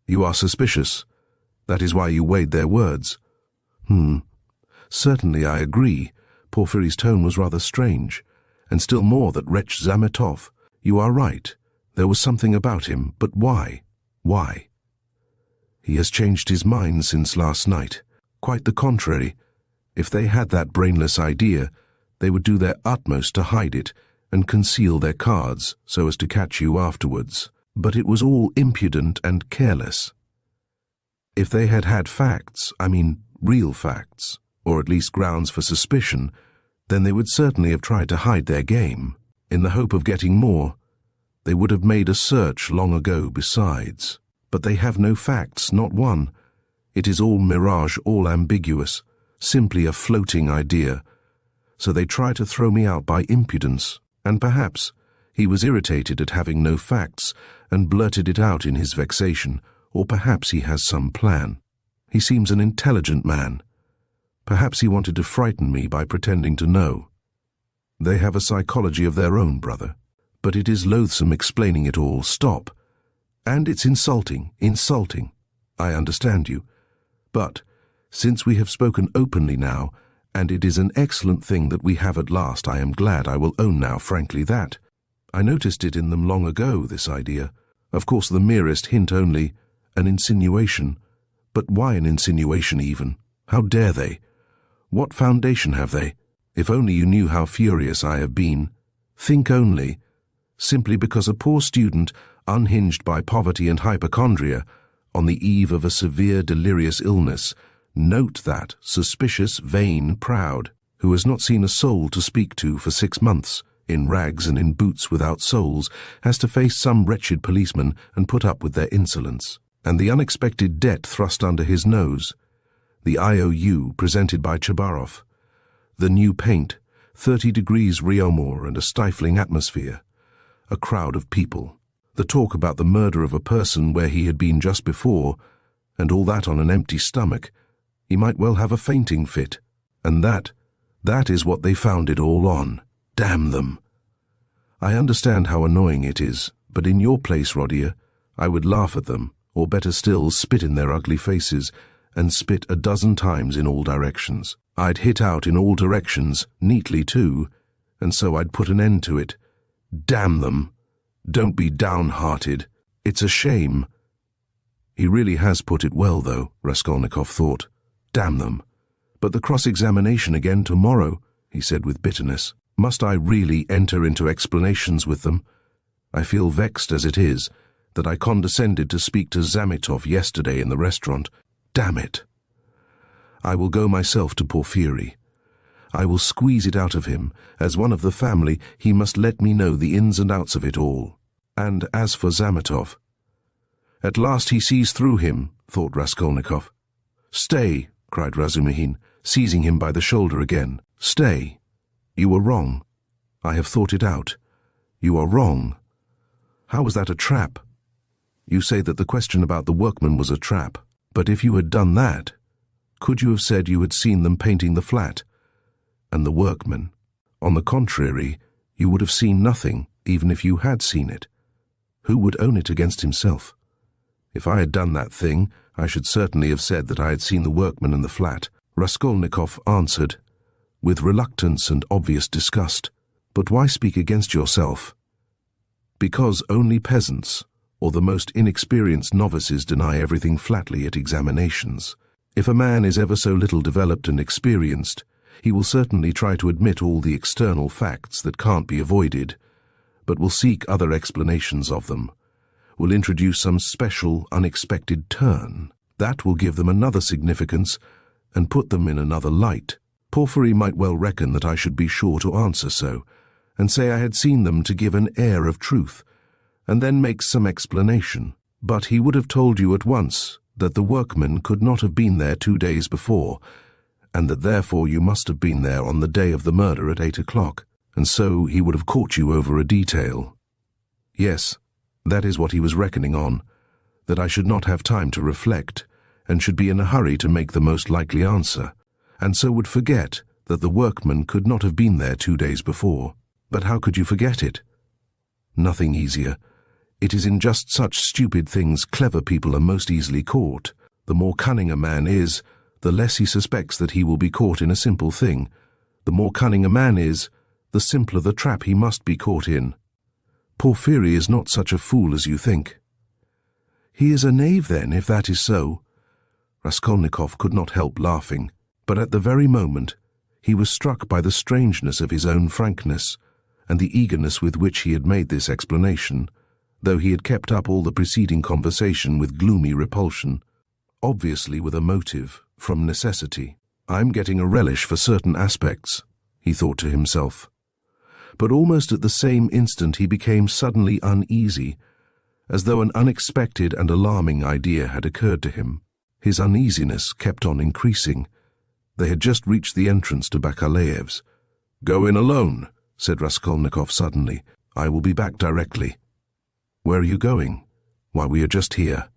S1: You are suspicious. That is why you weighed their words." "Certainly I agree. Porfiry's tone was rather strange, and still more that wretch Zametov. You are right. There was something about him, but why? Why? He has changed his mind since last night. Quite the contrary. If they had that brainless idea, they would do their utmost to hide it and conceal their cards so as to catch you afterwards. But it was all impudent and careless. If they had had facts, I mean real facts, or at least grounds for suspicion, then they would certainly have tried to hide their game. In the hope of getting more, they would have made a search long ago besides. But they have no facts, not one. It is all mirage, all ambiguous, simply a floating idea. So they try to throw me out by impudence, and perhaps he was irritated at having no facts and blurted it out in his vexation, or perhaps he has some plan. He seems an intelligent man. Perhaps he wanted to frighten me by pretending to know. They have a psychology of their own, brother. But it is loathsome explaining it all. Stop. And it's insulting. I understand you. But, since we have spoken openly now, and it is an excellent thing that we have at last, I am glad. I will own now, frankly, that. I noticed it in them long ago, this idea. Of course, the merest hint only, an insinuation. But why an insinuation even? How dare they? What foundation have they? If only you knew how furious I have been. Think only. Simply because a poor student, unhinged by poverty and hypochondria, on the eve of a severe delirious illness, Note that suspicious, vain, proud, who has not seen a soul to speak to for 6 months, in rags and in boots without soles, has to face some wretched policeman and put up with their insolence. And the unexpected debt thrust under his nose, the IOU presented by Chabarov, the new paint, 30 degrees Ryomor and a stifling atmosphere, a crowd of people, the talk about the murder of a person where he had been just before, and all that on an empty stomach. He might well have a fainting fit, and that is what they found it all on. Damn them! I understand how annoying it is, but in your place, Rodion, I would laugh at them, or better still, spit in their ugly faces, and spit a dozen times in all directions. I'd hit out in all directions, neatly too, and so I'd put an end to it. Damn them! Don't be downhearted. It's a shame. He really has put it well, though, Raskolnikov thought. Damn them. But the cross-examination again tomorrow, he said with bitterness. Must I really enter into explanations with them? I feel vexed as it is, that I condescended to speak to Zamitov yesterday in the restaurant. Damn it! I will go myself to Porfiry. I will squeeze it out of him. As one of the family, he must let me know the ins and outs of it all. And as for Zamitov... At last he sees through him, thought Raskolnikov. Stay, cried Razumihin, seizing him by the shoulder again. Stay. You were wrong. I have thought it out. You are wrong. How was that a trap? You say that the question about the workman was a trap, but if you had done that, could you have said you had seen them painting the flat? And the workman? On the contrary, you would have seen nothing, even if you had seen it. Who would own it against himself? If I had done that thing, I should certainly have said that I had seen the workman in the flat. Raskolnikov answered, with reluctance and obvious disgust, but why speak against yourself? Because only peasants, or the most inexperienced novices, deny everything flatly at examinations. If a man is ever so little developed and experienced, he will certainly try to admit all the external facts that can't be avoided, but will seek other explanations of them, will introduce some special, unexpected turn. That will give them another significance and put them in another light. Porfiry might well reckon that I should be sure to answer so, and say I had seen them to give an air of truth, and then make some explanation. But he would have told you at once that the workman could not have been there 2 days before, and that therefore you must have been there on the day of the murder at 8 o'clock, and so he would have caught you over a detail. Yes, that is what he was reckoning on, that I should not have time to reflect, and should be in a hurry to make the most likely answer, and so would forget that the workman could not have been there 2 days before. But how could you forget it? Nothing easier. It is in just such stupid things clever people are most easily caught. The more cunning a man is, the less he suspects that he will be caught in a simple thing. The more cunning a man is, the simpler the trap he must be caught in. Porfiry is not such a fool as you think. He is a knave, then, if that is so. Raskolnikov could not help laughing, but at the very moment he was struck by the strangeness of his own frankness, and the eagerness with which he had made this explanation, though he had kept up all the preceding conversation with gloomy repulsion, obviously with a motive, from necessity. I'm getting a relish for certain aspects, he thought to himself. But almost at the same instant he became suddenly uneasy, as though an unexpected and alarming idea had occurred to him. His uneasiness kept on increasing. They had just reached the entrance to Bakalaev's. "Go in alone," said Raskolnikov suddenly. "I will be back directly." "Where are you going?" "Why, we are just here."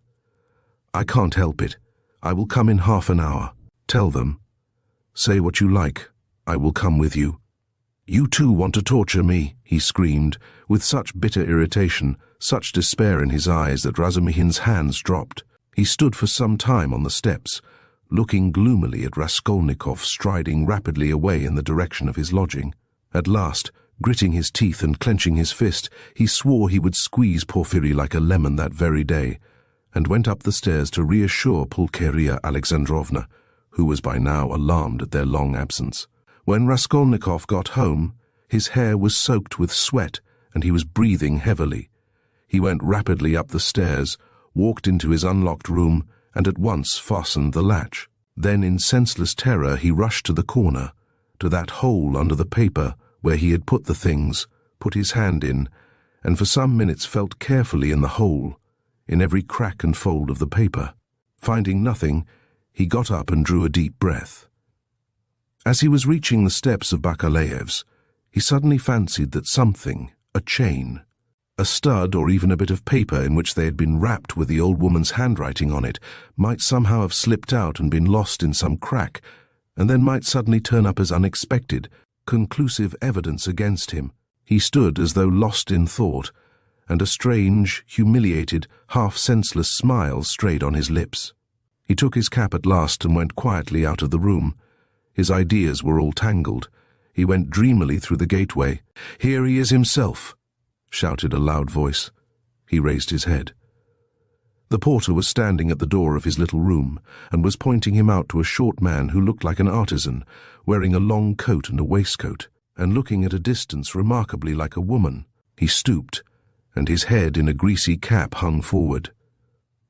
S1: "I can't help it. I will come in half an hour." "Tell them." "Say what you like. I will come with you." "You too want to torture me," he screamed, with such bitter irritation, such despair in his eyes that Razumihin's hands dropped. He stood for some time on the steps, looking gloomily at Raskolnikov striding rapidly away in the direction of his lodging. At last, gritting his teeth and clenching his fist, he swore he would squeeze Porfiry like a lemon that very day, and went up the stairs to reassure Pulcheria Alexandrovna, who was by now alarmed at their long absence. When Raskolnikov got home, his hair was soaked with sweat and he was breathing heavily. He went rapidly up the stairs, walked into his unlocked room, and at once fastened the latch. Then in senseless terror he rushed to the corner, to that hole under the paper where he had put the things, put his hand in, and for some minutes felt carefully in the hole, in every crack and fold of the paper. Finding nothing, he got up and drew a deep breath. As he was reaching the steps of Bakalayev's, he suddenly fancied that something, a chain, a stud or even a bit of paper in which they had been wrapped with the old woman's handwriting on it, might somehow have slipped out and been lost in some crack, and then might suddenly turn up as unexpected, conclusive evidence against him. He stood as though lost in thought, and a strange, humiliated, half-senseless smile strayed on his lips. He took his cap at last and went quietly out of the room. His ideas were all tangled. He went dreamily through the gateway. "Here he is himself," shouted a loud voice. He raised his head. The porter was standing at the door of his little room and was pointing him out to a short man who looked like an artisan, wearing a long coat and a waistcoat, and looking at a distance remarkably like a woman. He stooped, and his head in a greasy cap hung forward.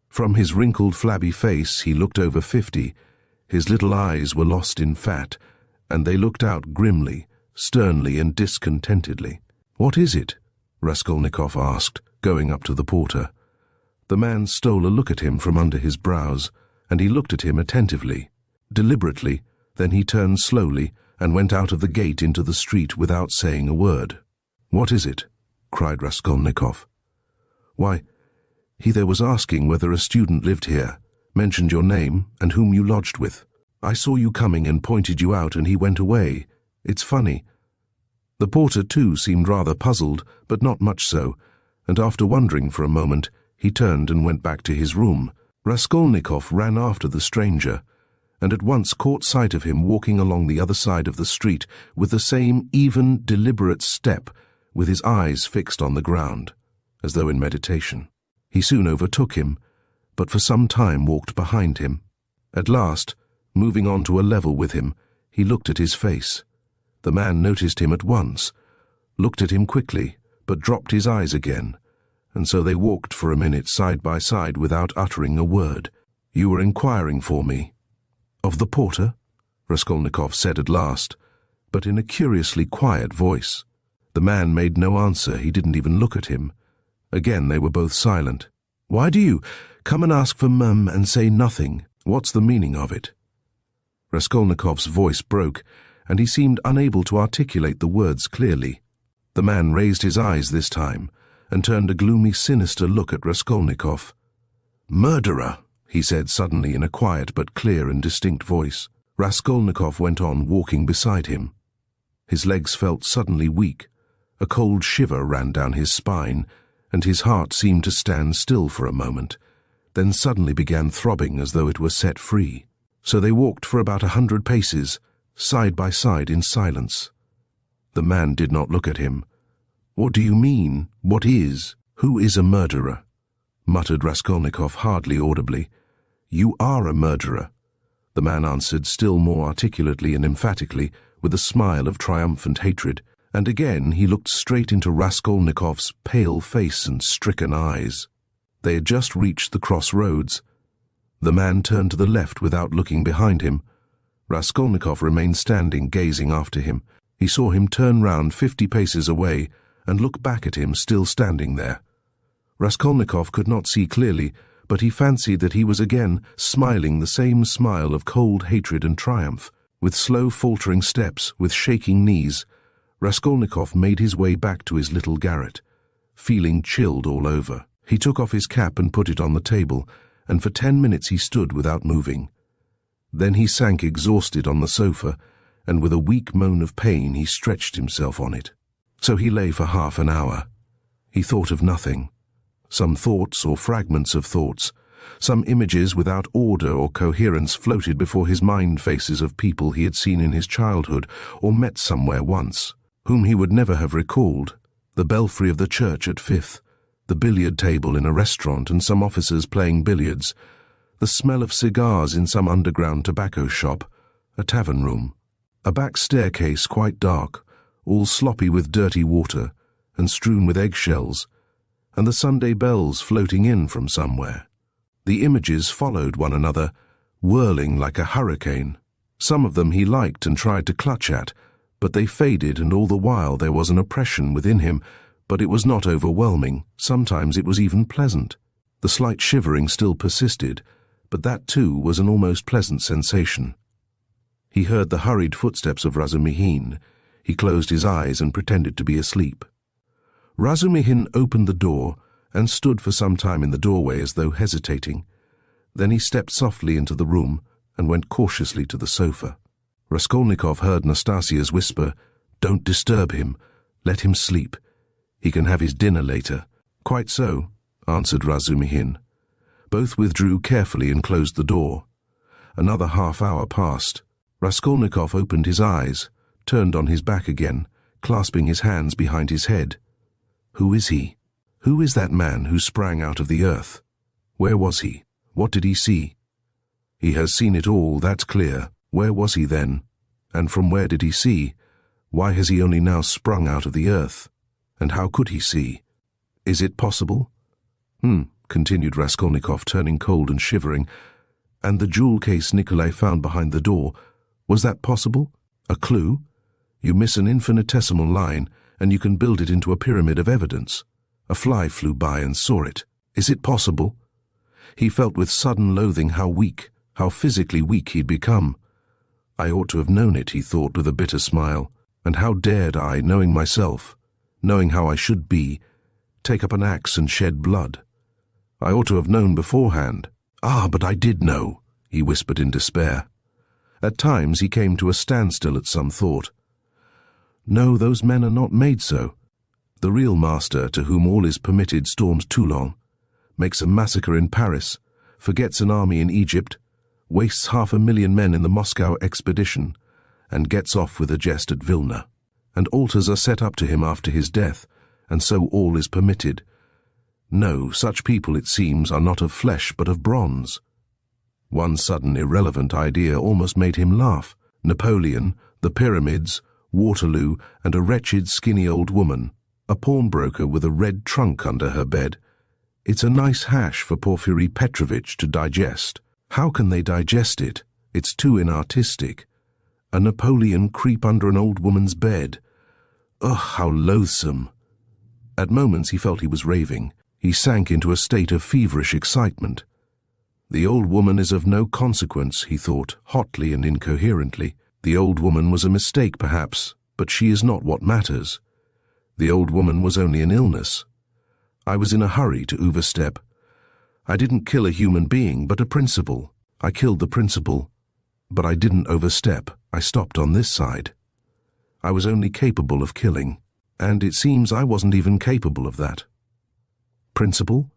S1: From his wrinkled, flabby face he looked over 50. His little eyes were lost in fat, and they looked out grimly, sternly and discontentedly. "What is it?" Raskolnikov asked, going up to the porter. The man stole a look at him from under his brows, and he looked at him attentively, deliberately. Then he turned slowly and went out of the gate into the street without saying a word. "What is it?" cried Raskolnikov. "Why, he there was asking whether a student lived here, mentioned your name and whom you lodged with. I saw you coming and pointed you out, and he went away. It's funny." The porter, too, seemed rather puzzled, but not much so, and after wondering for a moment, he turned and went back to his room. Raskolnikov ran after the stranger, and at once caught sight of him walking along the other side of the street with the same even, deliberate step, with his eyes fixed on the ground, as though in meditation. He soon overtook him, but for some time walked behind him. At last, moving on to a level with him, he looked at his face. The man noticed him at once, looked at him quickly, but dropped his eyes again, and so they walked for a minute side by side without uttering a word. "You were inquiring for me." "Of the porter?" Raskolnikov said at last, but in a curiously quiet voice. The man made no answer. He didn't even look at him. Again they were both silent. "Why do you come and ask for Mum and say nothing? What's the meaning of it?" Raskolnikov's voice broke, and he seemed unable to articulate the words clearly. The man raised his eyes this time, and turned a gloomy, sinister look at Raskolnikov. "Murderer," he said suddenly in a quiet but clear and distinct voice. Raskolnikov went on walking beside him. His legs felt suddenly weak. A cold shiver ran down his spine, and his heart seemed to stand still for a moment, then suddenly began throbbing as though it were set free. So they walked for about 100 paces, side by side in silence. The man did not look at him. "What do you mean? What is? Who is a murderer?" muttered Raskolnikov hardly audibly. "You are a murderer," the man answered still more articulately and emphatically, with a smile of triumphant hatred, and again he looked straight into Raskolnikov's pale face and stricken eyes. They had just reached the crossroads. The man turned to the left without looking behind him. Raskolnikov remained standing, gazing after him. He saw him turn round 50 paces away and look back at him, still standing there. Raskolnikov could not see clearly, but he fancied that he was again smiling the same smile of cold hatred and triumph. With slow, faltering steps, with shaking knees, Raskolnikov made his way back to his little garret, feeling chilled all over. He took off his cap and put it on the table, and for 10 minutes he stood without moving. Then he sank exhausted on the sofa, and with a weak moan of pain he stretched himself on it. So he lay for half an hour. He thought of nothing. Some thoughts or fragments of thoughts, some images without order or coherence floated before his mind, faces of people he had seen in his childhood or met somewhere once, whom he would never have recalled. The belfry of the church at 5th, the billiard table in a restaurant and some officers playing billiards, the smell of cigars in some underground tobacco shop, a tavern room, a back staircase quite dark, all sloppy with dirty water and strewn with eggshells, and the Sunday bells floating in from somewhere. The images followed one another, whirling like a hurricane. Some of them he liked and tried to clutch at, but they faded, and all the while there was an oppression within him, but it was not overwhelming. Sometimes it was even pleasant. The slight shivering still persisted, but that too was an almost pleasant sensation. He heard the hurried footsteps of Razumihin. He closed his eyes and pretended to be asleep. Razumihin opened the door and stood for some time in the doorway as though hesitating. Then he stepped softly into the room and went cautiously to the sofa. Raskolnikov heard Nastasia's whisper, "Don't disturb him. Let him sleep. He can have his dinner later." "Quite so," answered Razumihin. Both withdrew carefully and closed the door. Another half-hour passed. Raskolnikov opened his eyes, turned on his back again, clasping his hands behind his head. Who is he? Who is that man who sprang out of the earth? Where was he? What did he see? He has seen it all, that's clear. Where was he then? And from where did he see? Why has he only now sprung out of the earth? And how could he see? Is it possible? Continued Raskolnikov, turning cold and shivering. And the jewel case Nikolai found behind the door, was that possible? A clue? You miss an infinitesimal line, and you can build it into a pyramid of evidence. A fly flew by and saw it. Is it possible? He felt with sudden loathing how weak, how physically weak he'd become. I ought to have known it, he thought with a bitter smile. And how dared I, knowing myself, knowing how I should be, take up an axe and shed blood? I ought to have known beforehand. But I did know, he whispered in despair. At times he came to a standstill at some thought. No, those men are not made so. The real master, to whom all is permitted, storms Toulon, makes a massacre in Paris, forgets an army in Egypt, wastes 500,000 men in the Moscow expedition, and gets off with a jest at Vilna. And altars are set up to him after his death, and so all is permitted. No, such people, it seems, are not of flesh but of bronze. One sudden irrelevant idea almost made him laugh. Napoleon, the pyramids, Waterloo, and a wretched, skinny old woman, a pawnbroker with a red trunk under her bed. It's a nice hash for Porfiry Petrovitch to digest. How can they digest it? It's too inartistic. A Napoleon creep under an old woman's bed. Ugh, how loathsome. At moments he felt he was raving. He sank into a state of feverish excitement. The old woman is of no consequence, he thought, hotly and incoherently. The old woman was a mistake, perhaps, but she is not what matters. The old woman was only an illness. I was in a hurry to overstep. I didn't kill a human being, but a principle. I killed the principle, but I didn't overstep. I stopped on this side. I was only capable of killing, and it seems I wasn't even capable of that. Principle?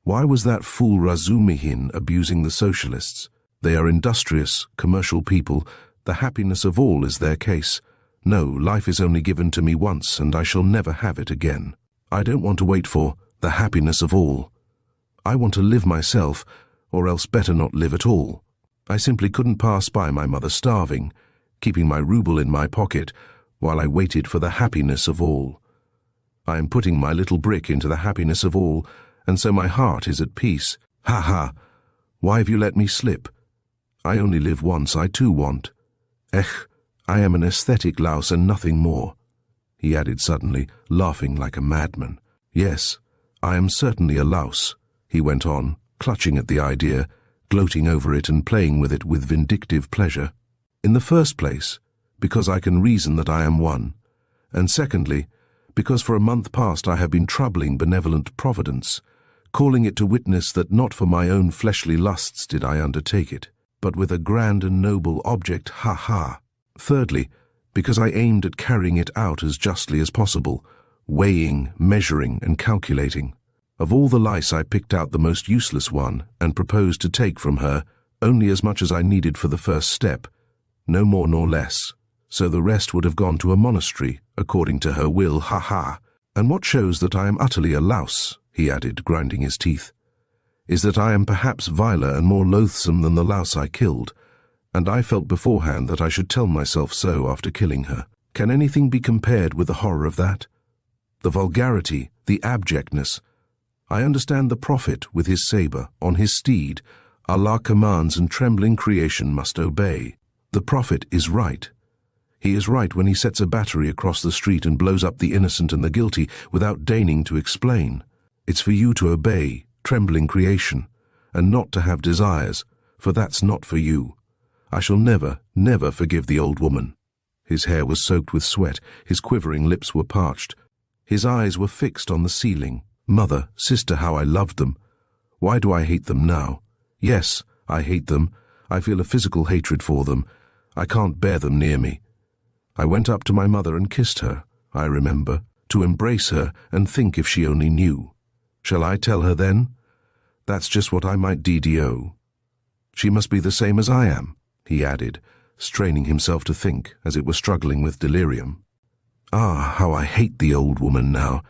S1: Why was that fool Razumihin abusing the socialists? They are industrious, commercial people. The happiness of all is their case. No, life is only given to me once, and I shall never have it again. I don't want to wait for the happiness of all. I want to live myself, or else better not live at all. I simply couldn't pass by my mother starving, keeping my rouble in my pocket, while I waited for the happiness of all. I am putting my little brick into the happiness of all, and so my heart is at peace. Ha ha! Why have you let me slip? I only live once, I too want. I am an aesthetic louse and nothing more, he added suddenly, laughing like a madman. Yes, I am certainly a louse, he went on, clutching at the idea, gloating over it and playing with it with vindictive pleasure. In the first place, because I can reason that I am one, and secondly, because for a month past I have been troubling benevolent Providence, calling it to witness that not for my own fleshly lusts did I undertake it, but with a grand and noble object, ha ha. Thirdly, because I aimed at carrying it out as justly as possible, weighing, measuring, and calculating. Of all the lice I picked out the most useless one, and proposed to take from her only as much as I needed for the first step, no more nor less. So the rest would have gone to a monastery, according to her will, ha ha. And what shows that I am utterly a louse, he added, grinding his teeth, is that I am perhaps viler and more loathsome than the louse I killed, and I felt beforehand that I should tell myself so after killing her. Can anything be compared with the horror of that? The vulgarity, the abjectness. I understand the prophet with his sabre, on his steed, Allah commands and trembling creation must obey. The prophet is right. He is right when he sets a battery across the street and blows up the innocent and the guilty without deigning to explain. It's for you to obey, trembling creation, and not to have desires, for that's not for you. I shall never, never forgive the old woman. His hair was soaked with sweat, his quivering lips were parched. His eyes were fixed on the ceiling. Mother, sister, how I loved them. Why do I hate them now? Yes, I hate them. I feel a physical hatred for them. I can't bear them near me. I went up to my mother and kissed her, I remember, to embrace her and think if she only knew. Shall I tell her then? That's just what I might DDO. She must be the same as I am, he added, straining himself to think, as it were struggling with delirium. Ah, how I hate the old woman now.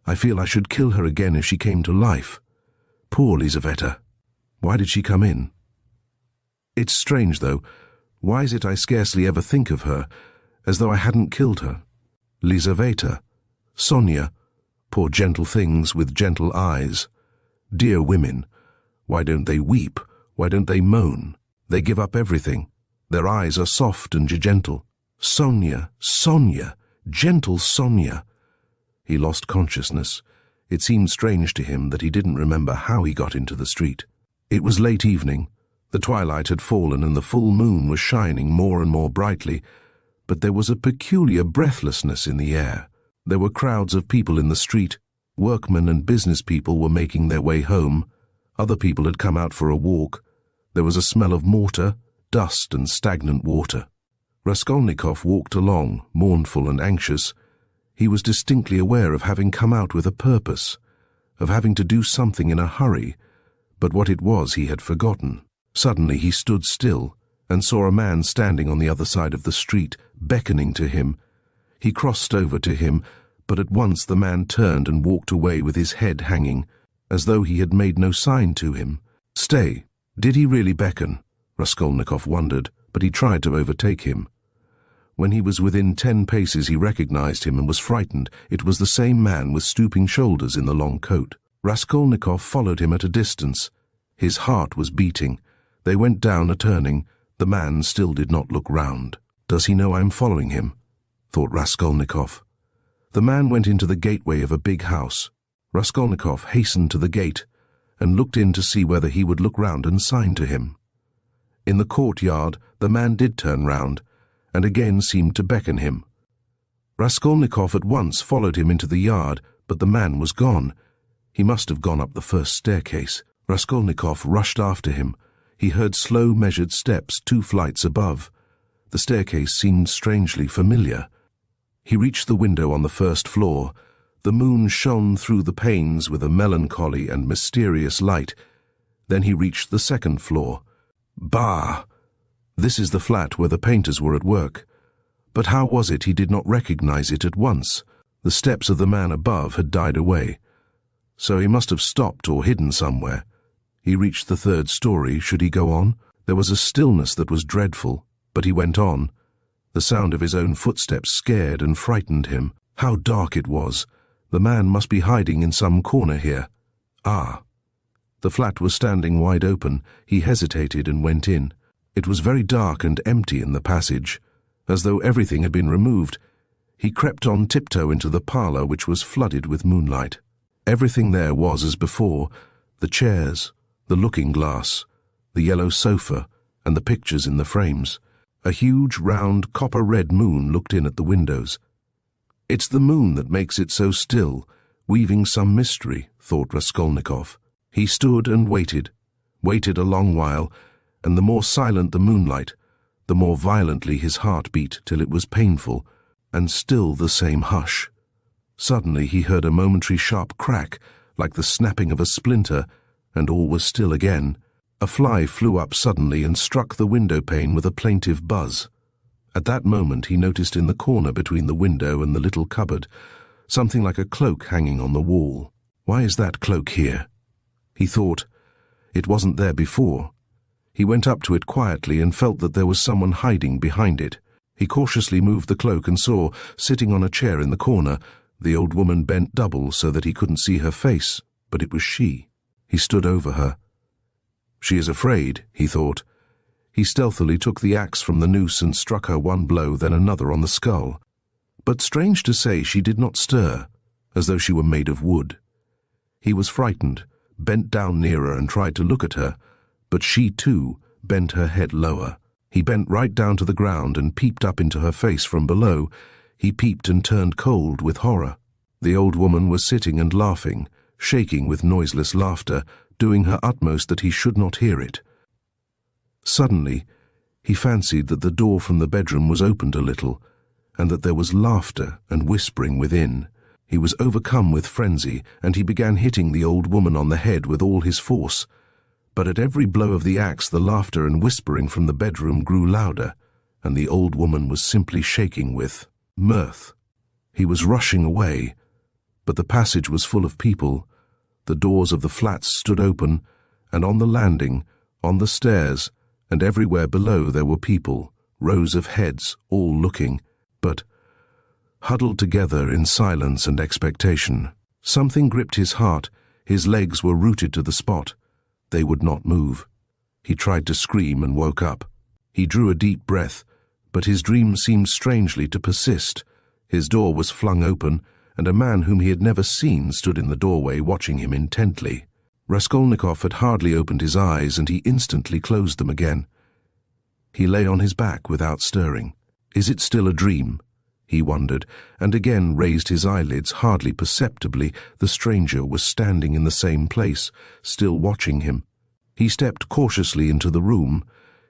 S1: I feel I should kill her again if she came to life. Poor Lizaveta. Why did she come in? It's strange, though. Why is it I scarcely ever think of her, as though I hadn't killed her? Lizaveta, Sonia, poor gentle things with gentle eyes. Dear women, why don't they weep? Why don't they moan? They give up everything. Their eyes are soft and gentle. Sonia, Sonia, gentle Sonia. He lost consciousness. It seemed strange to him that he didn't remember how he got into the street. It was late evening. The twilight had fallen and the full moon was shining more and more brightly, but there was a peculiar breathlessness in the air. There were crowds of people in the street. Workmen and business people were making their way home. Other people had come out for a walk. There was a smell of mortar, dust and stagnant water. Raskolnikov walked along, mournful and anxious. He was distinctly aware of having come out with a purpose, of having to do something in a hurry, but what it was he had forgotten. Suddenly he stood still and saw a man standing on the other side of the street, beckoning to him. He crossed over to him, but at once the man turned and walked away with his head hanging, as though he had made no sign to him. Stay, did he really beckon? Raskolnikov wondered, but he tried to overtake him. When he was within 10 paces he recognized him and was frightened. It was the same man with stooping shoulders in the long coat. Raskolnikov followed him at a distance. His heart was beating. They went down a turning. The man still did not look round. Does he know I am following him? Thought Raskolnikov. The man went into the gateway of a big house. Raskolnikov hastened to the gate and looked in to see whether he would look round and sign to him. In the courtyard the man did turn round and again seemed to beckon him. Raskolnikov at once followed him into the yard, but the man was gone. He must have gone up the first staircase. Raskolnikov rushed after him. He heard slow, measured steps 2 flights above. The staircase seemed strangely familiar. He reached the window on the first floor. The moon shone through the panes with a melancholy and mysterious light. Then he reached the second floor. Bah! This is the flat where the painters were at work. But how was it he did not recognize it at once? The steps of the man above had died away. So he must have stopped or hidden somewhere. He reached the 3rd story. Should he go on? There was a stillness that was dreadful, but he went on. The sound of his own footsteps scared and frightened him. How dark it was! The man must be hiding in some corner here. Ah! The flat was standing wide open. He hesitated and went in. It was very dark and empty in the passage, as though everything had been removed. He crept on tiptoe into the parlour, which was flooded with moonlight. Everything there was as before: the chairs, the looking-glass, the yellow sofa, and the pictures in the frames. A huge, round, copper-red moon looked in at the windows. It's the moon that makes it so still, weaving some mystery, thought Raskolnikov. He stood and waited a long while, and the more silent the moonlight, the more violently his heart beat, till it was painful, and still the same hush. Suddenly he heard a momentary sharp crack, like the snapping of a splinter, and all was still again. A fly flew up suddenly and struck the window-pane with a plaintive buzz. At that moment he noticed in the corner between the window and the little cupboard something like a cloak hanging on the wall. Why is that cloak here? He thought. It wasn't there before. He went up to it quietly and felt that there was someone hiding behind it. He cautiously moved the cloak and saw, sitting on a chair in the corner, the old woman bent double so that he couldn't see her face, but it was she. He stood over her. She is afraid, he thought. He stealthily took the axe from the noose and struck her one blow, then another on the skull. But strange to say, she did not stir, as though she were made of wood. He was frightened, bent down nearer and tried to look at her, but she, too, bent her head lower. He bent right down to the ground and peeped up into her face from below. He peeped and turned cold with horror. The old woman was sitting and laughing, shaking with noiseless laughter, doing her utmost that he should not hear it. Suddenly, he fancied that the door from the bedroom was opened a little, and that there was laughter and whispering within. He was overcome with frenzy, and he began hitting the old woman on the head with all his force. But at every blow of the axe, the laughter and whispering from the bedroom grew louder, and the old woman was simply shaking with mirth. He was rushing away, but the passage was full of people. The doors of the flats stood open, and on the landing, on the stairs, and everywhere below there were people, rows of heads, all looking, but huddled together in silence and expectation. Something gripped his heart. His legs were rooted to the spot. They would not move. He tried to scream and woke up. He drew a deep breath, but his dream seemed strangely to persist. His door was flung open, and a man whom he had never seen stood in the doorway watching him intently. Raskolnikov had hardly opened his eyes, and he instantly closed them again. He lay on his back without stirring. Is it still a dream? He wondered, and again raised his eyelids hardly perceptibly. The stranger was standing in the same place, still watching him. He stepped cautiously into the room,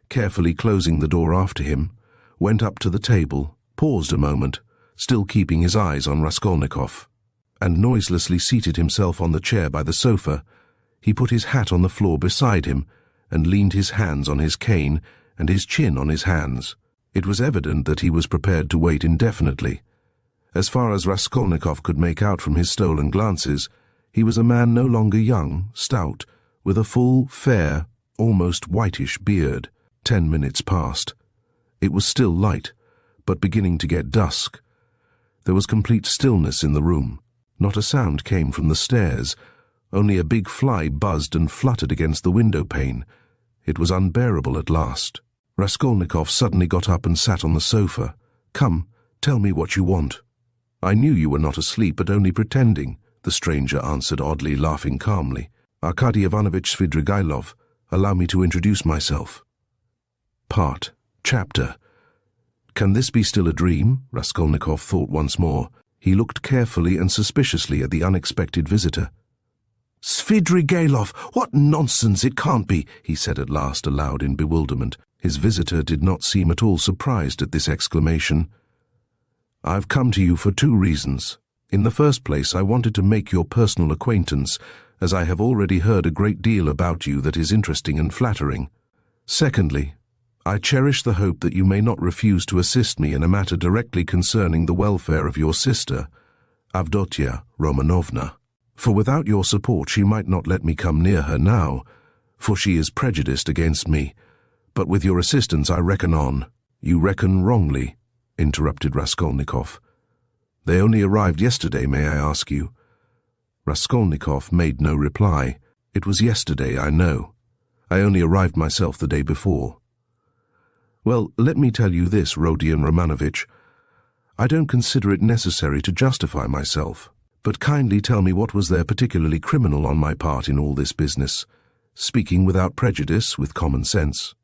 S1: carefully closing the door after him, went up to the table, paused a moment, still keeping his eyes on Raskolnikov, and noiselessly seated himself on the chair by the sofa. He put his hat on the floor beside him, and leaned his hands on his cane and his chin on his hands. It was evident that he was prepared to wait indefinitely. As far as Raskolnikov could make out from his stolen glances, he was a man no longer young, stout, with a full, fair, almost whitish beard. 10 minutes passed. It was still light, but beginning to get dusk. There was complete stillness in the room. Not a sound came from the stairs. Only a big fly buzzed and fluttered against the window pane. It was unbearable at last. Raskolnikov suddenly got up and sat on the sofa. "Come, tell me what you want." "I knew you were not asleep, but only pretending," the stranger answered oddly, laughing calmly. "Arkady Ivanovich Svidrigailov, allow me to introduce myself." Chapter. Can this be still a dream? Raskolnikov thought once more. He looked carefully and suspiciously at the unexpected visitor. "Svidrigailov, what nonsense, it can't be," he said at last aloud in bewilderment. His visitor did not seem at all surprised at this exclamation. "I've come to you for 2 reasons. In the first place, I wanted to make your personal acquaintance, as I have already heard a great deal about you that is interesting and flattering. Secondly, I cherish the hope that you may not refuse to assist me in a matter directly concerning the welfare of your sister, Avdotia Romanovna. For without your support she might not let me come near her now, for she is prejudiced against me. But with your assistance I reckon on." "You reckon wrongly," interrupted Raskolnikov. "They only arrived yesterday, may I ask you?" Raskolnikov made no reply. "It was yesterday, I know. I only arrived myself the day before." "Well, let me tell you this, Rodion Romanovitch. I don't consider it necessary to justify myself, but kindly tell me what was there particularly criminal on my part in all this business, speaking without prejudice, with common sense."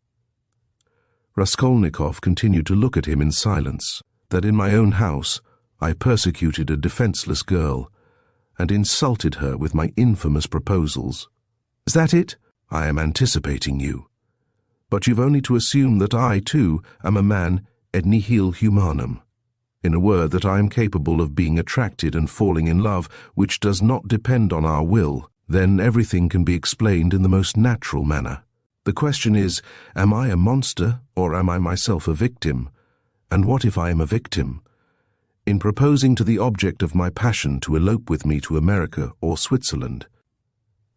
S1: Raskolnikov continued to look at him in silence. "That in my own house I persecuted a defenseless girl, and insulted her with my infamous proposals. Is that it? I am anticipating you. But you've only to assume that I, too, am a man et nihil humanum. In a word, that I am capable of being attracted and falling in love, which does not depend on our will. Then everything can be explained in the most natural manner. The question is, am I a monster, or am I myself a victim? And what if I am a victim? In proposing to the object of my passion to elope with me to America or Switzerland,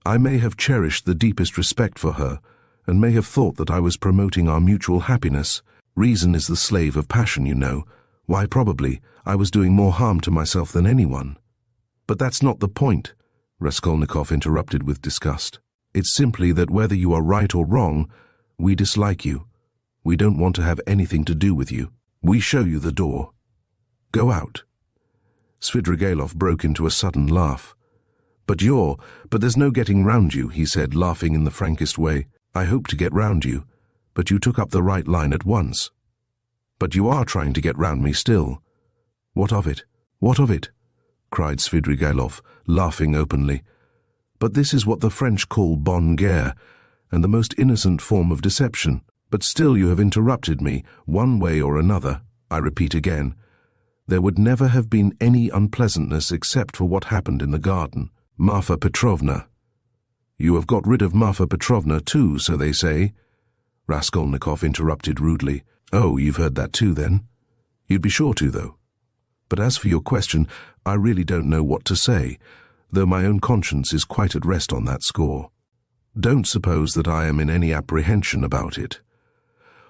S1: I may have cherished the deepest respect for her, and may have thought that I was promoting our mutual happiness. Reason is the slave of passion, you know. Why, probably, I was doing more harm to myself than anyone. But that's not the point," Raskolnikov interrupted with disgust. It's simply that whether you are right or wrong, we dislike you. We don't want to have anything to do with you. We show you the door. Go out." Svidrigailov broke into a sudden laugh. But there's no getting round you," he said, laughing in the frankest way. "I hoped to get round you, but you took up the right line at once. But you are trying to get round me still." "What of it? What of it?" cried Svidrigailov, laughing openly. "But this is what the French call bonne guerre, and the most innocent form of deception. But still you have interrupted me, one way or another. I repeat again, there would never have been any unpleasantness except for what happened in the garden. Marfa Petrovna." "You have got rid of Marfa Petrovna too, so they say," Raskolnikov interrupted rudely. "Oh, you've heard that too, then? You'd be sure to, though. But as for your question, I really don't know what to say, though my own conscience is quite at rest on that score. Don't suppose that I am in any apprehension about it.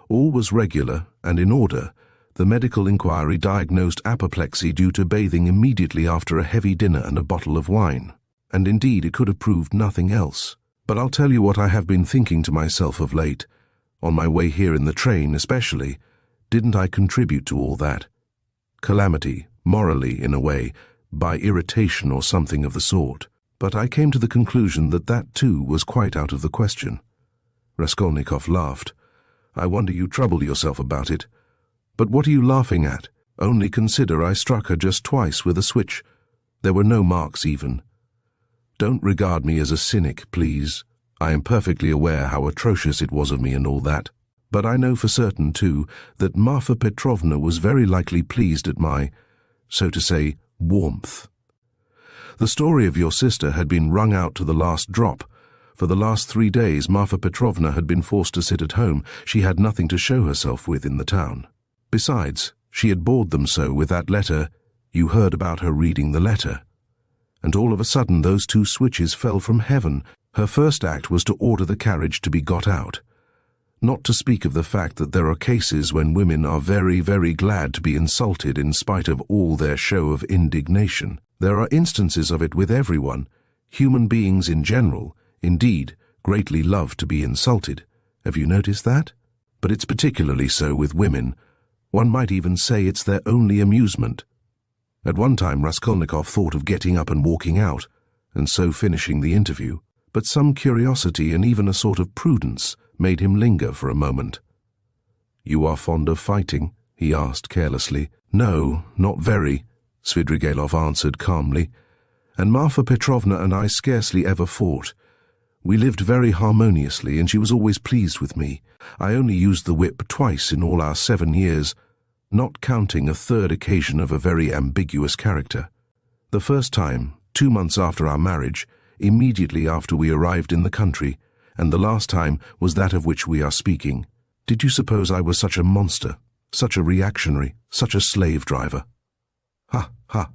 S1: All was regular and in order. The medical inquiry diagnosed apoplexy due to bathing immediately after a heavy dinner and a bottle of wine. And indeed it could have proved nothing else. But I'll tell you what I have been thinking to myself of late, on my way here in the train especially. Didn't I contribute to all that? Calamity, morally in a way, by irritation or something of the sort. But I came to the conclusion that that too was quite out of the question." Raskolnikov laughed. "I wonder you trouble yourself about it. But what are you laughing at? Only consider I struck her just twice with a switch. There were no marks even. Don't regard me as a cynic, please. I am perfectly aware how atrocious it was of me and all that. But I know for certain, too, that Marfa Petrovna was very likely pleased at my, so to say, warmth. The story of your sister had been wrung out to the last drop. For the last 3 days Marfa Petrovna had been forced to sit at home. She had nothing to show herself with in the town. Besides, she had bored them so with that letter. You heard about her reading the letter. And all of a sudden those 2 switches fell from heaven. Her first act was to order the carriage to be got out. Not to speak of the fact that there are cases when women are very, very glad to be insulted in spite of all their show of indignation. There are instances of it with everyone. Human beings in general, indeed, greatly love to be insulted. Have you noticed that? But it's particularly so with women. One might even say it's their only amusement. At one time Raskolnikov thought of getting up and walking out, and so finishing the interview. But some curiosity and even a sort of prudence made him linger for a moment. "You are fond of fighting?" he asked carelessly. "No, not very," Svidrigailov answered calmly. "And Marfa Petrovna and I scarcely ever fought. We lived very harmoniously, and she was always pleased with me. I only used the whip twice in all our 7 years, not counting a 3rd occasion of a very ambiguous character. The first time, 2 months after our marriage, immediately after we arrived in the country, and the last time was that of which we are speaking. Did you suppose I was such a monster, such a reactionary, such a slave driver? Ha, ha.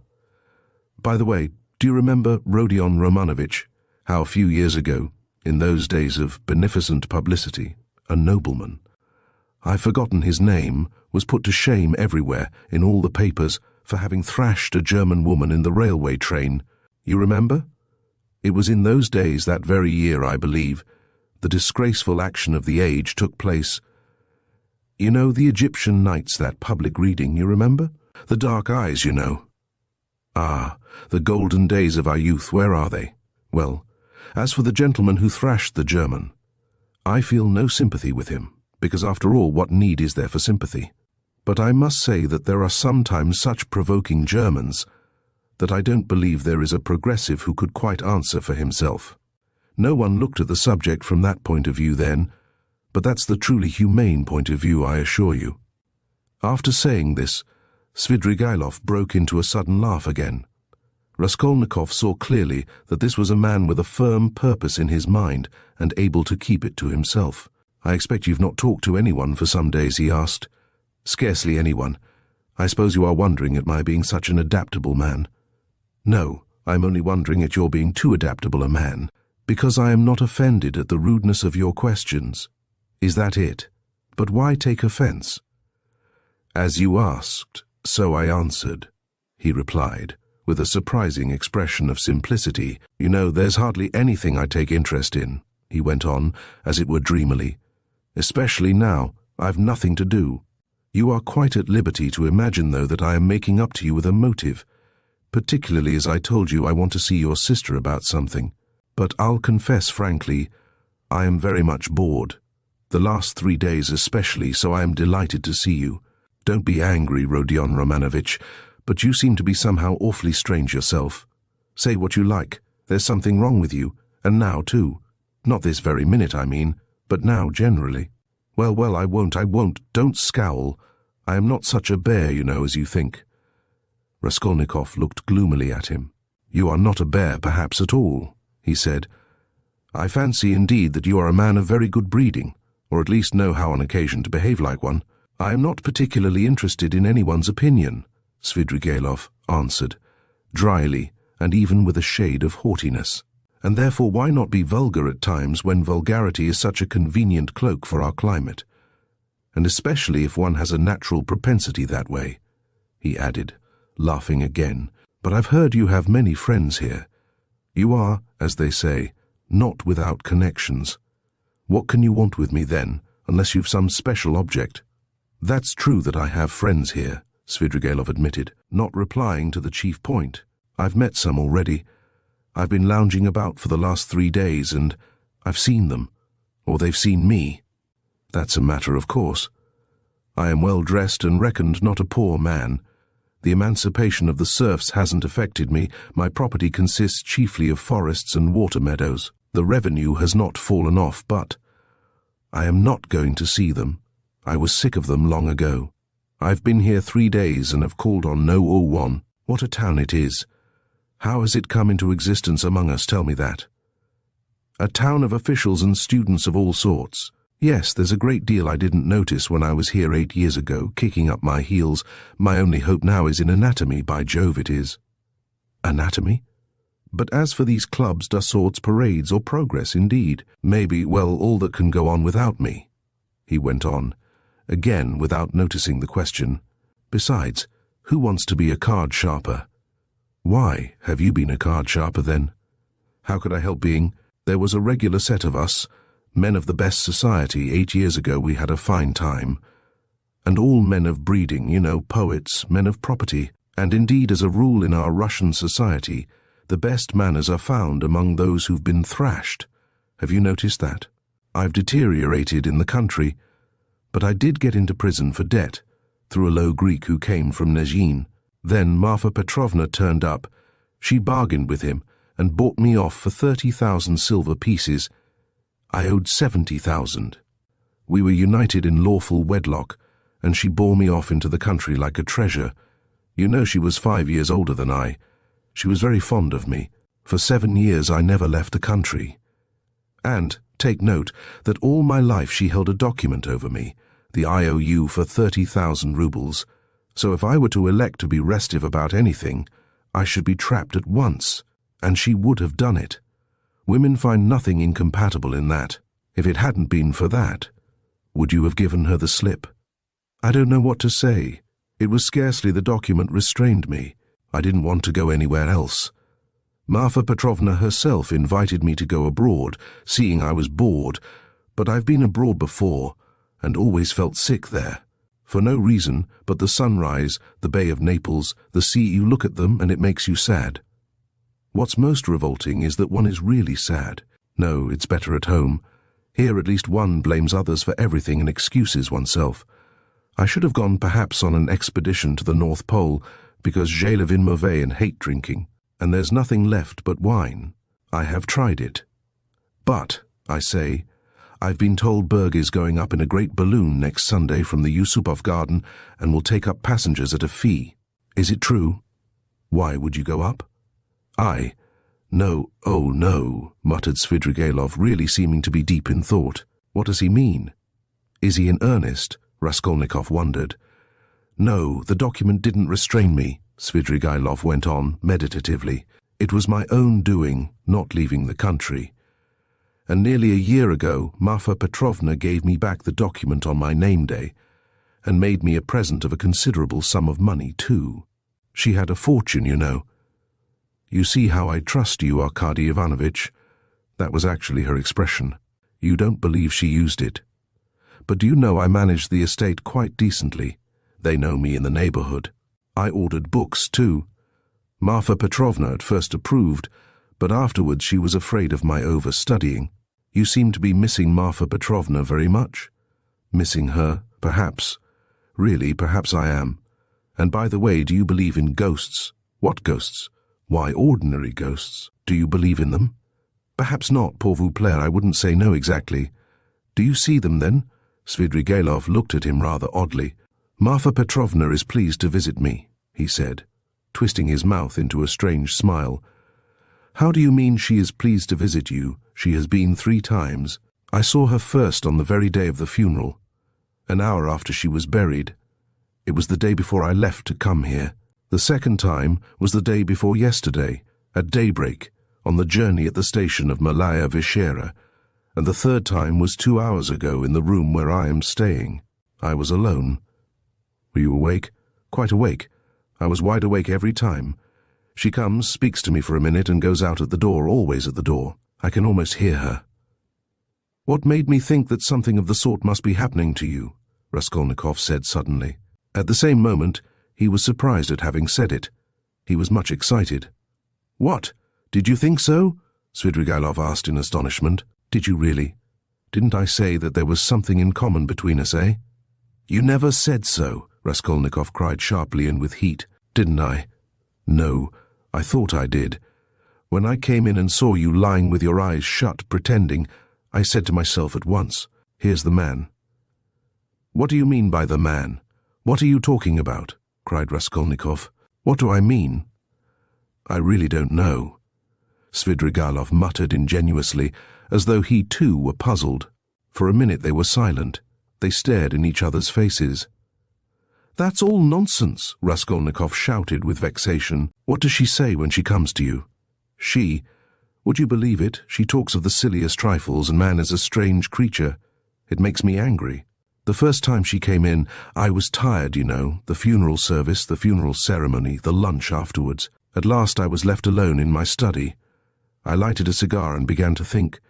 S1: By the way, do you remember Rodion Romanovitch, how a few years ago, in those days of beneficent publicity, a nobleman, I've forgotten his name, was put to shame everywhere, in all the papers, for having thrashed a German woman in the railway train. You remember? It was in those days, that very year, I believe, the disgraceful action of the age took place. You know, the Egyptian Nights, that public reading, you remember? The dark eyes, you know. Ah, the golden days of our youth, where are they? Well, as for the gentleman who thrashed the German, I feel no sympathy with him, because after all, what need is there for sympathy? But I must say that there are sometimes such provoking Germans that I don't believe there is a progressive who could quite answer for himself. No one looked at the subject from that point of view then, but that's the truly humane point of view, I assure you." After saying this, Svidrigailov broke into a sudden laugh again. Raskolnikov saw clearly that this was a man with a firm purpose in his mind and able to keep it to himself. "I expect you've not talked to anyone for some days," he asked. "Scarcely anyone. I suppose you are wondering at my being such an adaptable man." "No, I'm only wondering at your being too adaptable a man, because I am not offended at the rudeness of your questions. Is that it? But why take offense?" "As you asked, so I answered," he replied, with a surprising expression of simplicity. "You know, there's hardly anything I take interest in. he went on, as it were dreamily. "Especially now. I've nothing to do. You are quite at liberty to imagine, though, that I am making up to you with a motive, particularly as I told you I want to see your sister about something. But I'll confess frankly, I am very much bored. The last 3 days especially, so I am delighted to see you. Don't be angry, Rodion Romanovitch, but you seem to be somehow awfully strange yourself. Say what you like. There's something wrong with you, and now too. Not this very minute, I mean, but now generally. Well, I won't. Don't scowl. I am not such a bear, you know, as you think." Raskolnikov looked gloomily at him. "You are not a bear, perhaps, at all," he said. "I fancy, indeed, that you are a man of very good breeding, or at least know how on occasion to behave like one." "I am not particularly interested in anyone's opinion," Svidrigailov answered, dryly, and even with a shade of haughtiness. "And therefore why not be vulgar at times when vulgarity is such a convenient cloak for our climate? And especially if one has a natural propensity that way," he added, laughing again. "But I've heard you have many friends here. You are, as they say, not without connections. What can you want with me then, unless you've some special object?" "That's true that I have friends here," Svidrigailov admitted, not replying to the chief point. "I've met some already. I've been lounging about for the last 3 days, and I've seen them, or they've seen me. That's a matter of course. I am well dressed and reckoned not a poor man. The emancipation of the serfs hasn't affected me. My property consists chiefly of forests and water meadows. The revenue has not fallen off, but I am not going to see them. I was sick of them long ago. I've been here 3 days and have called on no one. What a town it is! How has it come into existence among us, tell me that? A town of officials and students of all sorts. Yes, there's a great deal I didn't notice when I was here 8 years ago, kicking up my heels. My only hope now is in anatomy, by Jove it is." "Anatomy? But as for these clubs, Dassault's parades, or progress, indeed, maybe, well, all that can go on without me," he went on, again without noticing the question. "Besides, who wants to be a card sharper?" "Why, have you been a card sharper then?" "How could I help being? There was a regular set of us, men of the best society. 8 years ago we had a fine time. And all men of breeding, you know, poets, men of property. And indeed, as a rule in our Russian society, the best manners are found among those who've been thrashed. Have you noticed that? I've deteriorated in the country, but I did get into prison for debt, through a low Greek who came from Lujin. Then Marfa Petrovna turned up. She bargained with him and bought me off for 30,000 silver pieces. I owed 70,000. We were united in lawful wedlock, and she bore me off into the country like a treasure. You know, she was 5 years older than I. She was very fond of me. For 7 years I never left the country. And, take note, that all my life she held a document over me, the IOU for 30,000 rubles. So if I were to elect to be restive about anything, I should be trapped at once, and she would have done it. Women find nothing incompatible in that. If it hadn't been for that, would you have given her the slip?" "I don't know what to say. It was scarcely the document restrained me. I didn't want to go anywhere else. Marfa Petrovna herself invited me to go abroad, seeing I was bored, but I've been abroad before, and always felt sick there. For no reason but the sunrise, the Bay of Naples, the sea. You look at them and it makes you sad. What's most revolting is that one is really sad. No, it's better at home. Here at least one blames others for everything and excuses oneself. I should have gone perhaps on an expedition to the North Pole, because j'ai le vin mauvais and hate drinking, and there's nothing left but wine. I have tried it. But, I say, I've been told Berg is going up in a great balloon next Sunday from the Yusupov garden and will take up passengers at a fee. Is it true? Why would you go up? I. No, oh no, muttered Svidrigailov, really seeming to be deep in thought. What does he mean? Is he in earnest? Raskolnikov wondered. No, the document didn't restrain me, Svidrigailov went on meditatively. It was my own doing, not leaving the country. And nearly a year ago, Marfa Petrovna gave me back the document on my name day, and made me a present of a considerable sum of money, too. She had a fortune, you know. You see how I trust you, Arkady Ivanovitch. That was actually her expression. You don't believe she used it. But do you know I managed the estate quite decently? They know me in the neighborhood. I ordered books, too. Marfa Petrovna at first approved, but afterwards she was afraid of my overstudying. You seem to be missing Marfa Petrovna very much. Missing her, perhaps. Really, perhaps I am. And by the way, do you believe in ghosts? What ghosts? Why, ordinary ghosts. Do you believe in them? Perhaps not, pour vous plaire, I wouldn't say no exactly. Do you see them, then? Svidrigailov looked at him rather oddly. Marfa Petrovna is pleased to visit me, he said, twisting his mouth into a strange smile. How do you mean she is pleased to visit you? She has been 3 times. I saw her first on the very day of the funeral, an hour after she was buried. It was the day before I left to come here. The second time was the day before yesterday, at daybreak, on the journey at the station of Malaya Vishera, and the third time was 2 hours ago in the room where I am staying. I was alone. Were you awake? Quite awake. I was wide awake every time. She comes, speaks to me for a minute, and goes out at the door, always at the door. I can almost hear her. What made me think that something of the sort must be happening to you? Raskolnikov said suddenly. At the same moment, he was surprised at having said it. He was much excited. What? Did you think so? Svidrigailov asked in astonishment. Did you really? Didn't I say that there was something in common between us, eh? You never said so, Raskolnikov cried sharply and with heat. Didn't I? No, I thought I did. When I came in and saw you lying with your eyes shut, pretending, I said to myself at once, here's the man. What do you mean by the man? What are you talking about? Cried Raskolnikov. What do I mean? I really don't know. Svidrigailov muttered ingenuously, as though he too were puzzled. For a minute they were silent. They stared in each other's faces. That's all nonsense, Raskolnikov shouted with vexation. What does she say when she comes to you? She? Would you believe it? She talks of the silliest trifles, and man is a strange creature. It makes me angry. The first time she came in, I was tired, you know, the funeral service, the funeral ceremony, the lunch afterwards. At last I was left alone in my study. I lighted a cigar and began to think.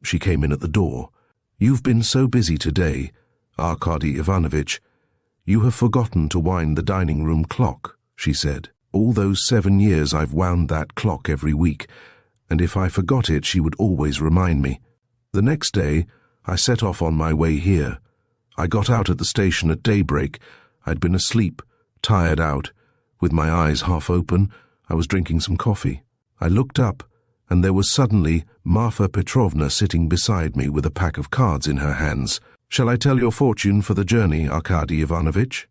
S1: She came in at the door. You've been so busy today, Arkady Ivanovitch. You have forgotten to wind the dining-room clock, she said. All those 7 years I've wound that clock every week, and if I forgot it she would always remind me. The next day I set off on my way here. I got out at the station at daybreak. I'd been asleep, tired out. With my eyes half open, I was drinking some coffee. I looked up, and there was suddenly Marfa Petrovna sitting beside me with a pack of cards in her hands. Shall I tell your fortune for the journey, Arkady Ivanovitch?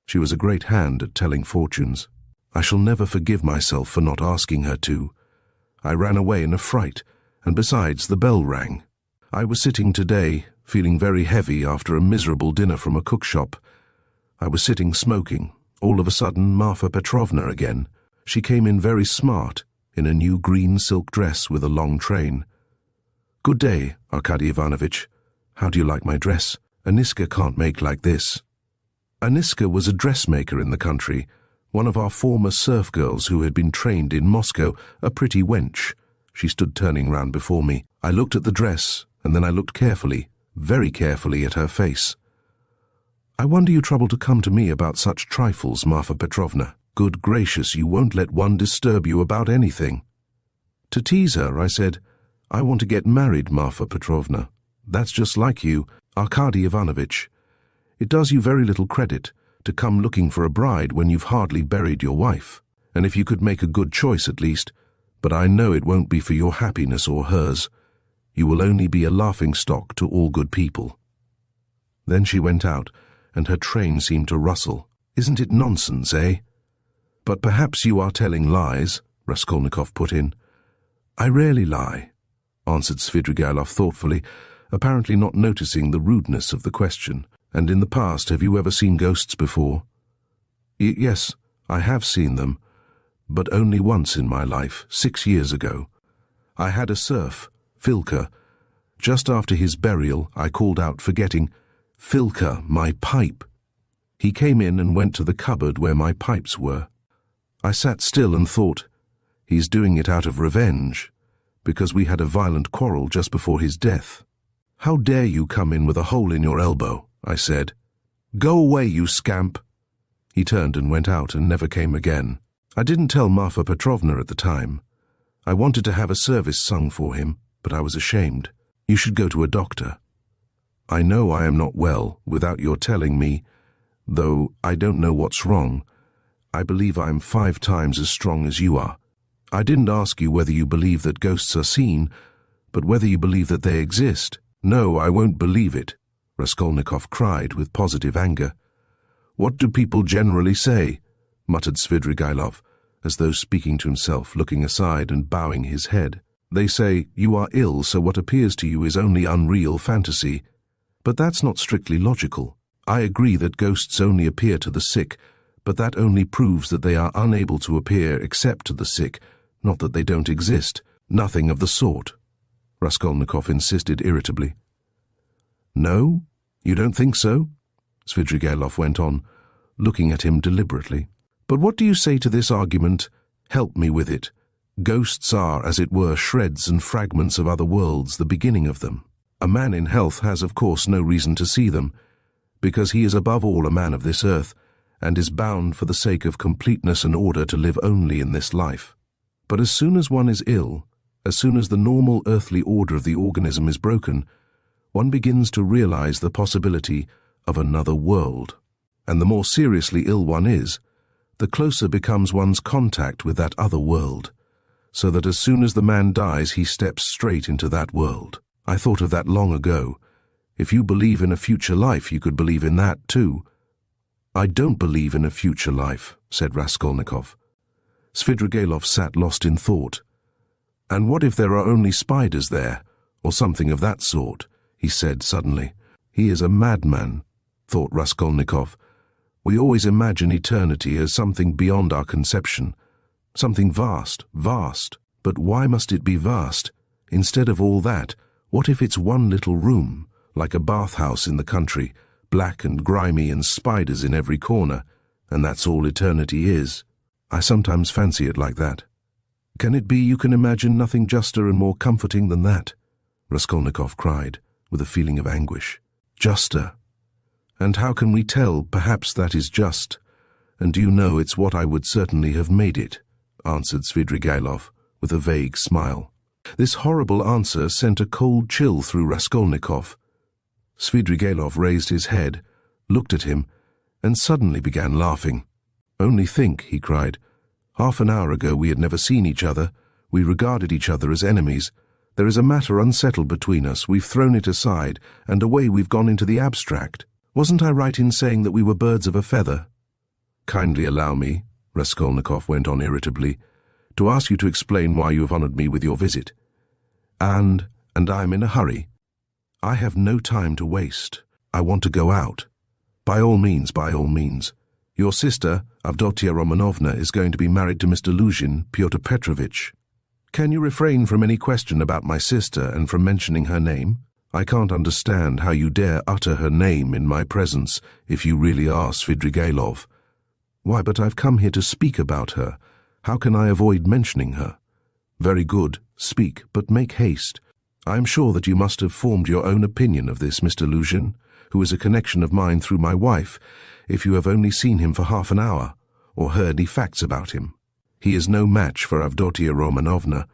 S1: She was a great hand at telling fortunes. I shall never forgive myself for not asking her to. I ran away in a fright, and besides, the bell rang. I was sitting today, feeling very heavy after a miserable dinner from a cookshop. I was sitting smoking. All of a sudden, Marfa Petrovna again. She came in very smart, in a new green silk dress with a long train. Good day, Arkady Ivanovitch. How do you like my dress? Aniska can't make like this. Aniska was a dressmaker in the country, one of our former serf girls who had been trained in Moscow, a pretty wench. She stood turning round before me. I looked at the dress, and then I looked carefully, very carefully at her face. I wonder you trouble to come to me about such trifles, Marfa Petrovna. Good gracious, you won't let one disturb you about anything. To tease her, I said, I want to get married, Marfa Petrovna. That's just like you, Arkady Ivanovitch. It does you very little credit to come looking for a bride when you've hardly buried your wife. And if you could make a good choice at least, but I know it won't be for your happiness or hers. You will only be a laughing-stock to all good people. Then she went out, and her train seemed to rustle. Isn't it nonsense, eh? But perhaps you are telling lies, Raskolnikov put in. I rarely lie, answered Svidrigailov thoughtfully, apparently not noticing the rudeness of the question. And in the past, have you ever seen ghosts before? Yes, I have seen them, but only once in my life, 6 years ago. I had a serf, Filka. Just after his burial, I called out, forgetting, Filka, my pipe. He came in and went to the cupboard where my pipes were. I sat still and thought, he's doing it out of revenge. because we had a violent quarrel just before his death. How dare you come in with a hole in your elbow, I said. Go away, you scamp. He turned and went out and never came again. I didn't tell Marfa Petrovna at the time. I wanted to have a service sung for him, but I was ashamed. You should go to a doctor. I know I am not well without your telling me, though I don't know what's wrong. I believe I am 5 times as strong as you are. I didn't ask you whether you believe that ghosts are seen, but whether you believe that they exist. No, I won't believe it, Raskolnikov cried with positive anger. What do people generally say? Muttered Svidrigailov, as though speaking to himself, looking aside and bowing his head. They say, you are ill, so what appears to you is only unreal fantasy. But that's not strictly logical. I agree that ghosts only appear to the sick, but that only proves that they are unable to appear except to the sick, not that they don't exist. Nothing of the sort, Raskolnikov insisted irritably. No? You don't think so? Svidrigailov went on, looking at him deliberately. But what do you say to this argument? Help me with it. Ghosts are, as it were, shreds and fragments of other worlds, the beginning of them. A man in health has, of course, no reason to see them, because he is above all a man of this earth, and is bound for the sake of completeness and order to live only in this life. But as soon as one is ill, as soon as the normal earthly order of the organism is broken, one begins to realize the possibility of another world. And the more seriously ill one is, the closer becomes one's contact with that other world, so that as soon as the man dies he steps straight into that world. I thought of that long ago. If you believe in a future life, you could believe in that too. I don't believe in a future life, said Raskolnikov. Svidrigailov sat lost in thought. And what if there are only spiders there, or something of that sort? He said suddenly. He is a madman, thought Raskolnikov. We always imagine eternity as something beyond our conception, something vast, vast. But why must it be vast? Instead of all that, what if it's one little room, like a bathhouse in the country, black and grimy and spiders in every corner, and that's all eternity is? I sometimes fancy it like that. Can it be you can imagine nothing juster and more comforting than that? Raskolnikov cried, with a feeling of anguish. Juster? And how can we tell perhaps that is just? And do you know it's what I would certainly have made it, answered Svidrigailov, with a vague smile. This horrible answer sent a cold chill through Raskolnikov. Svidrigailov raised his head, looked at him, and suddenly began laughing. Only think, he cried. Half an hour ago we had never seen each other. We regarded each other as enemies. There is a matter unsettled between us. We've thrown it aside, and away we've gone into the abstract. Wasn't I right in saying that we were birds of a feather? Kindly allow me, Raskolnikov went on irritably, to ask you to explain why you have honored me with your visit. And I am in a hurry. I have no time to waste. I want to go out. By all means, by all means. Your sister, Avdotia Romanovna, is going to be married to Mr. Lujin, Pyotr Petrovitch. Can you refrain from any question about my sister and from mentioning her name? I can't understand how you dare utter her name in my presence if you really are Svidrigailov. Why, but I've come here to speak about her. How can I avoid mentioning her? Very good, speak, but make haste. I am sure that you must have formed your own opinion of this Mr. Lujin, who is a connection of mine through my wife, if you have only seen him for half an hour, or heard any facts about him. He is no match for Avdotia Romanovna.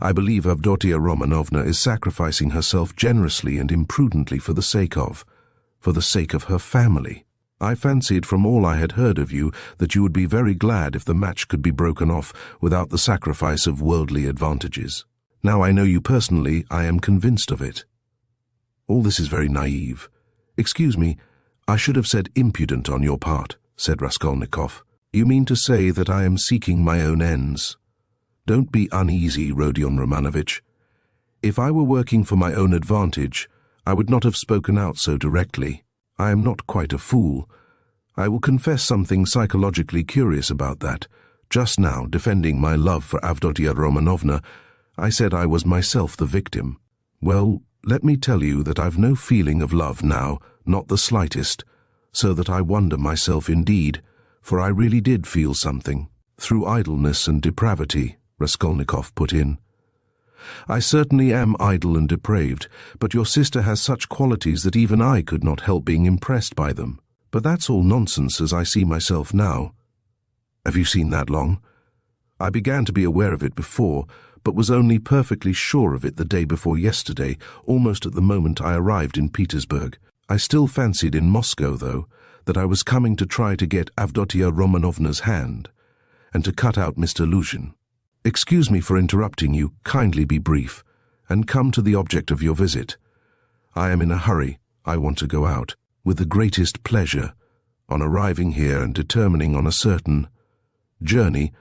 S1: I believe Avdotia Romanovna is sacrificing herself generously and imprudently for the sake of her family. I fancied from all I had heard of you that you would be very glad if the match could be broken off without the sacrifice of worldly advantages. Now I know you personally, I am convinced of it. All this is very naive. Excuse me, I should have said impudent on your part, said Raskolnikov. You mean to say that I am seeking my own ends? Don't be uneasy, Rodion Romanovitch. If I were working for my own advantage, I would not have spoken out so directly. I am not quite a fool. I will confess something psychologically curious about that. Just now, defending my love for Avdotia Romanovna, I said I was myself the victim. Well, let me tell you that I've no feeling of love now, not the slightest, so that I wonder myself indeed, for I really did feel something. Through idleness and depravity, Raskolnikov put in. I certainly am idle and depraved, but your sister has such qualities that even I could not help being impressed by them. But that's all nonsense as I see myself now. Have you seen that long? I began to be aware of it before, but was only perfectly sure of it the day before yesterday, almost at the moment I arrived in Petersburg. I still fancied in Moscow, though, that I was coming to try to get Avdotia Romanovna's hand, and to cut out Mr. Lujin. Excuse me for interrupting you, kindly be brief, and come to the object of your visit. I am in a hurry, I want to go out, with the greatest pleasure. On arriving here and determining on a certain journey,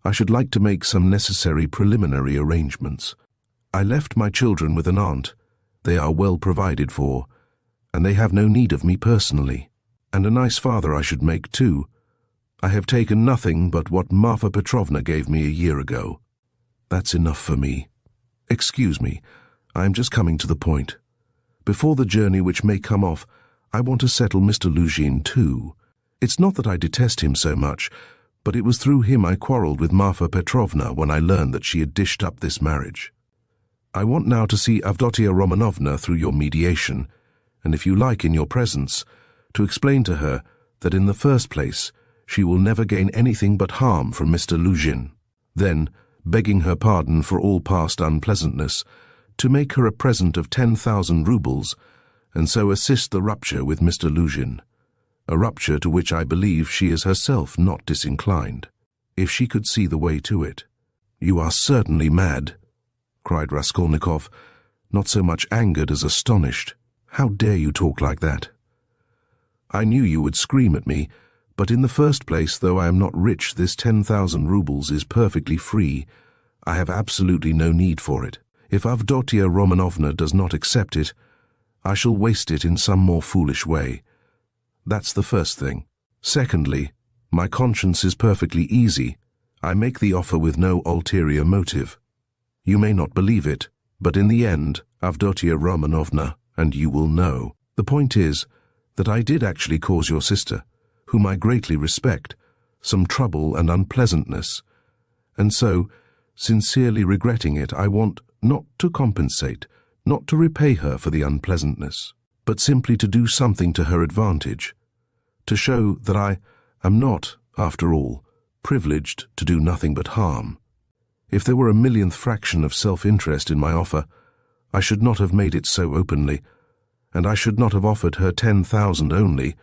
S1: I should like to make some necessary preliminary arrangements. I left my children with an aunt. They are well provided for, and they have no need of me personally. And a nice father I should make, too. I have taken nothing but what Marfa Petrovna gave me a year ago. That's enough for me. Excuse me, I am just coming to the point. Before the journey which may come off, I want to settle Mr. Lujin, too. It's not that I detest him so much, but it was through him I quarrelled with Marfa Petrovna when I learned that she had dished up this marriage. I want now to see Avdotia Romanovna through your mediation, and if you like in your presence, to explain to her that in the first place she will never gain anything but harm from Mr. Lujin. Then, begging her pardon for all past unpleasantness, to make her a present of 10,000 roubles, and so assist the rupture with Mr. Lujin, a rupture to which I believe she is herself not disinclined, if she could see the way to it. You are certainly mad, cried Raskolnikov, not so much angered as astonished. How dare you talk like that? I knew you would scream at me, but in the first place, though I am not rich, this 10,000 roubles is perfectly free. I have absolutely no need for it. If Avdotia Romanovna does not accept it, I shall waste it in some more foolish way. That's the first thing. Secondly, my conscience is perfectly easy. I make the offer with no ulterior motive. You may not believe it, but in the end, Avdotia Romanovna, and you will know. The point is that I did actually cause your sister, whom I greatly respect, some trouble and unpleasantness, and so, sincerely regretting it, I want not to compensate, not to repay her for the unpleasantness, but simply to do something to her advantage, to show that I am not, after all, privileged to do nothing but harm. If there were a millionth fraction of self-interest in my offer, I should not have made it so openly, and I should not have offered her 10,000 only,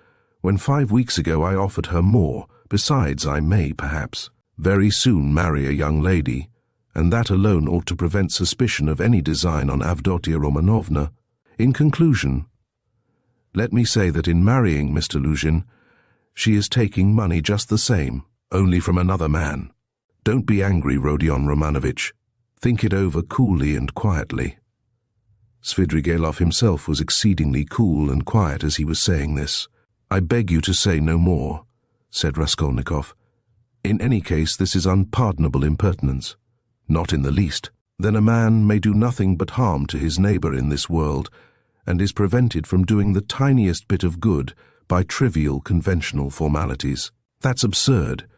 S1: when 5 weeks ago I offered her more. Besides, I may, perhaps, very soon marry a young lady, and that alone ought to prevent suspicion of any design on Avdotia Romanovna. In conclusion, let me say that in marrying Mr. Lujin, she is taking money just the same, only from another man. Don't be angry, Rodion Romanovitch. Think it over coolly and quietly. Svidrigailov himself was exceedingly cool and quiet as he was saying this. I beg you to say no more, said Raskolnikov. In any case, this is unpardonable impertinence. Not in the least. Then a man may do nothing but harm to his neighbour in this world, and is prevented from doing the tiniest bit of good by trivial conventional formalities. That's absurd.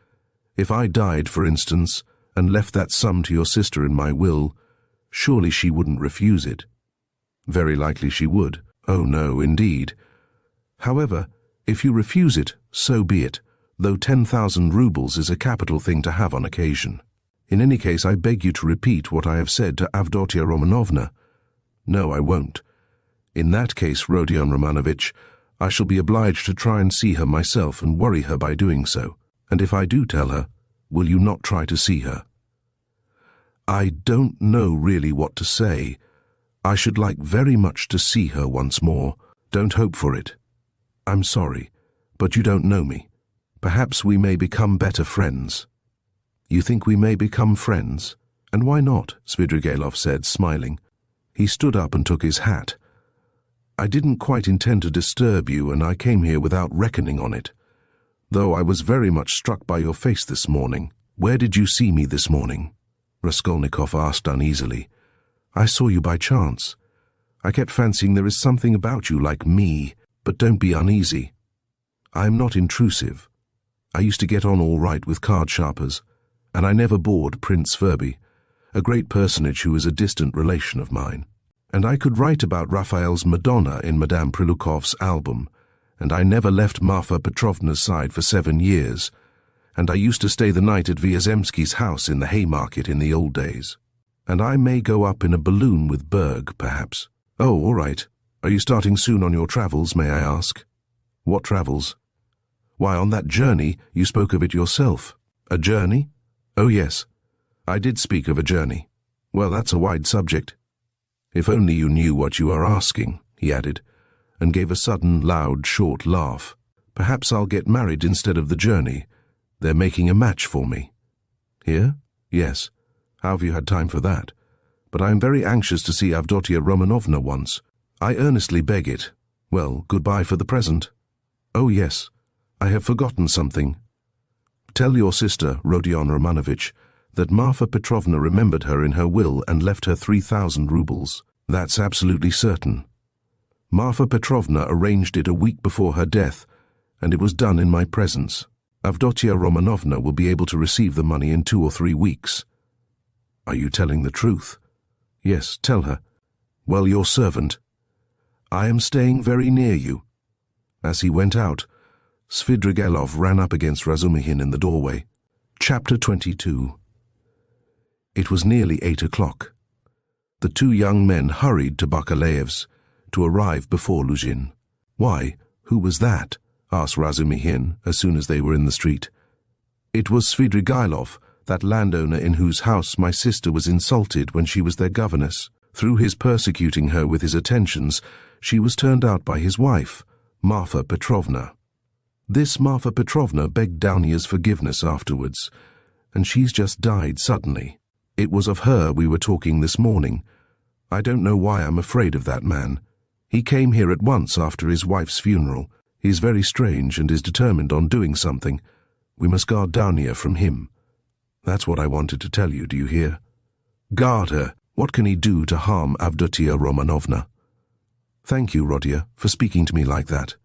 S1: If I died, for instance, and left that sum to your sister in my will, surely she wouldn't refuse it. Very likely she would. Oh no, indeed. However, if you refuse it, so be it, though 10,000 roubles is a capital thing to have on occasion. In any case, I beg you to repeat what I have said to Avdotia Romanovna. No, I won't. In that case, Rodion Romanovitch, I shall be obliged to try and see her myself and worry her by doing so. And if I do tell her, will you not try to see her? I don't know really what to say. I should like very much to see her once more. Don't hope for it. I'm sorry, but you don't know me. Perhaps we may become better friends. You think we may become friends? And why not? Svidrigailov said, smiling. He stood up and took his hat. I didn't quite intend to disturb you, and I came here without reckoning on it. Though I was very much struck by your face this morning. Where did you see me this morning? Raskolnikov asked uneasily. I saw you by chance. I kept fancying there is something about you like me, but don't be uneasy. I am not intrusive. I used to get on all right with card sharpers, and I never bored Prince Verby. a great personage who is a distant relation of mine. And I could write about Raphael's Madonna in Madame Prilukov's album, and I never left Marfa Petrovna's side for 7 years, and I used to stay the night at Vyazemsky's house in the Haymarket in the old days. And I may go up in a balloon with Berg, perhaps. Oh, all right. Are you starting soon on your travels, may I ask? What travels? Why, on that journey, you spoke of it yourself. A journey? Oh, yes. I did speak of a journey. Well, that's a wide subject. If only you knew what you are asking, he added, and gave a sudden, loud, short laugh. Perhaps I'll get married instead of the journey. They're making a match for me. Here? Yes. How have you had time for that? But I am very anxious to see Avdotia Romanovna once. I earnestly beg it. Well, goodbye for the present. Oh, yes. I have forgotten something. Tell your sister, Rodion Romanovitch, that Marfa Petrovna remembered her in her will and left her 3,000 rubles. That's absolutely certain. Marfa Petrovna arranged it a week before her death, and it was done in my presence. Avdotia Romanovna will be able to receive the money in 2 or 3 weeks. Are you telling the truth? Yes, tell her. Well, your servant. I am staying very near you. As he went out, Svidrigailov ran up against Razumihin in the doorway. Chapter 22. It was nearly 8 o'clock. The 2 young men hurried to Bakalaev's to arrive before Lujin. Why, who was that? Asked Razumihin as soon as they were in the street. It was Svidrigailov, that landowner in whose house my sister was insulted when she was their governess. Through his persecuting her with his attentions, she was turned out by his wife, Marfa Petrovna. This Marfa Petrovna begged Dounia's forgiveness afterwards, and she's just died suddenly. It was of her we were talking this morning. I don't know why I'm afraid of that man. He came here at once after his wife's funeral. He's very strange and is determined on doing something. We must guard Dounia from him. That's what I wanted to tell you, do you hear? Guard her. What can he do to harm Avdotia Romanovna? Thank you, Rodia, for speaking to me like that.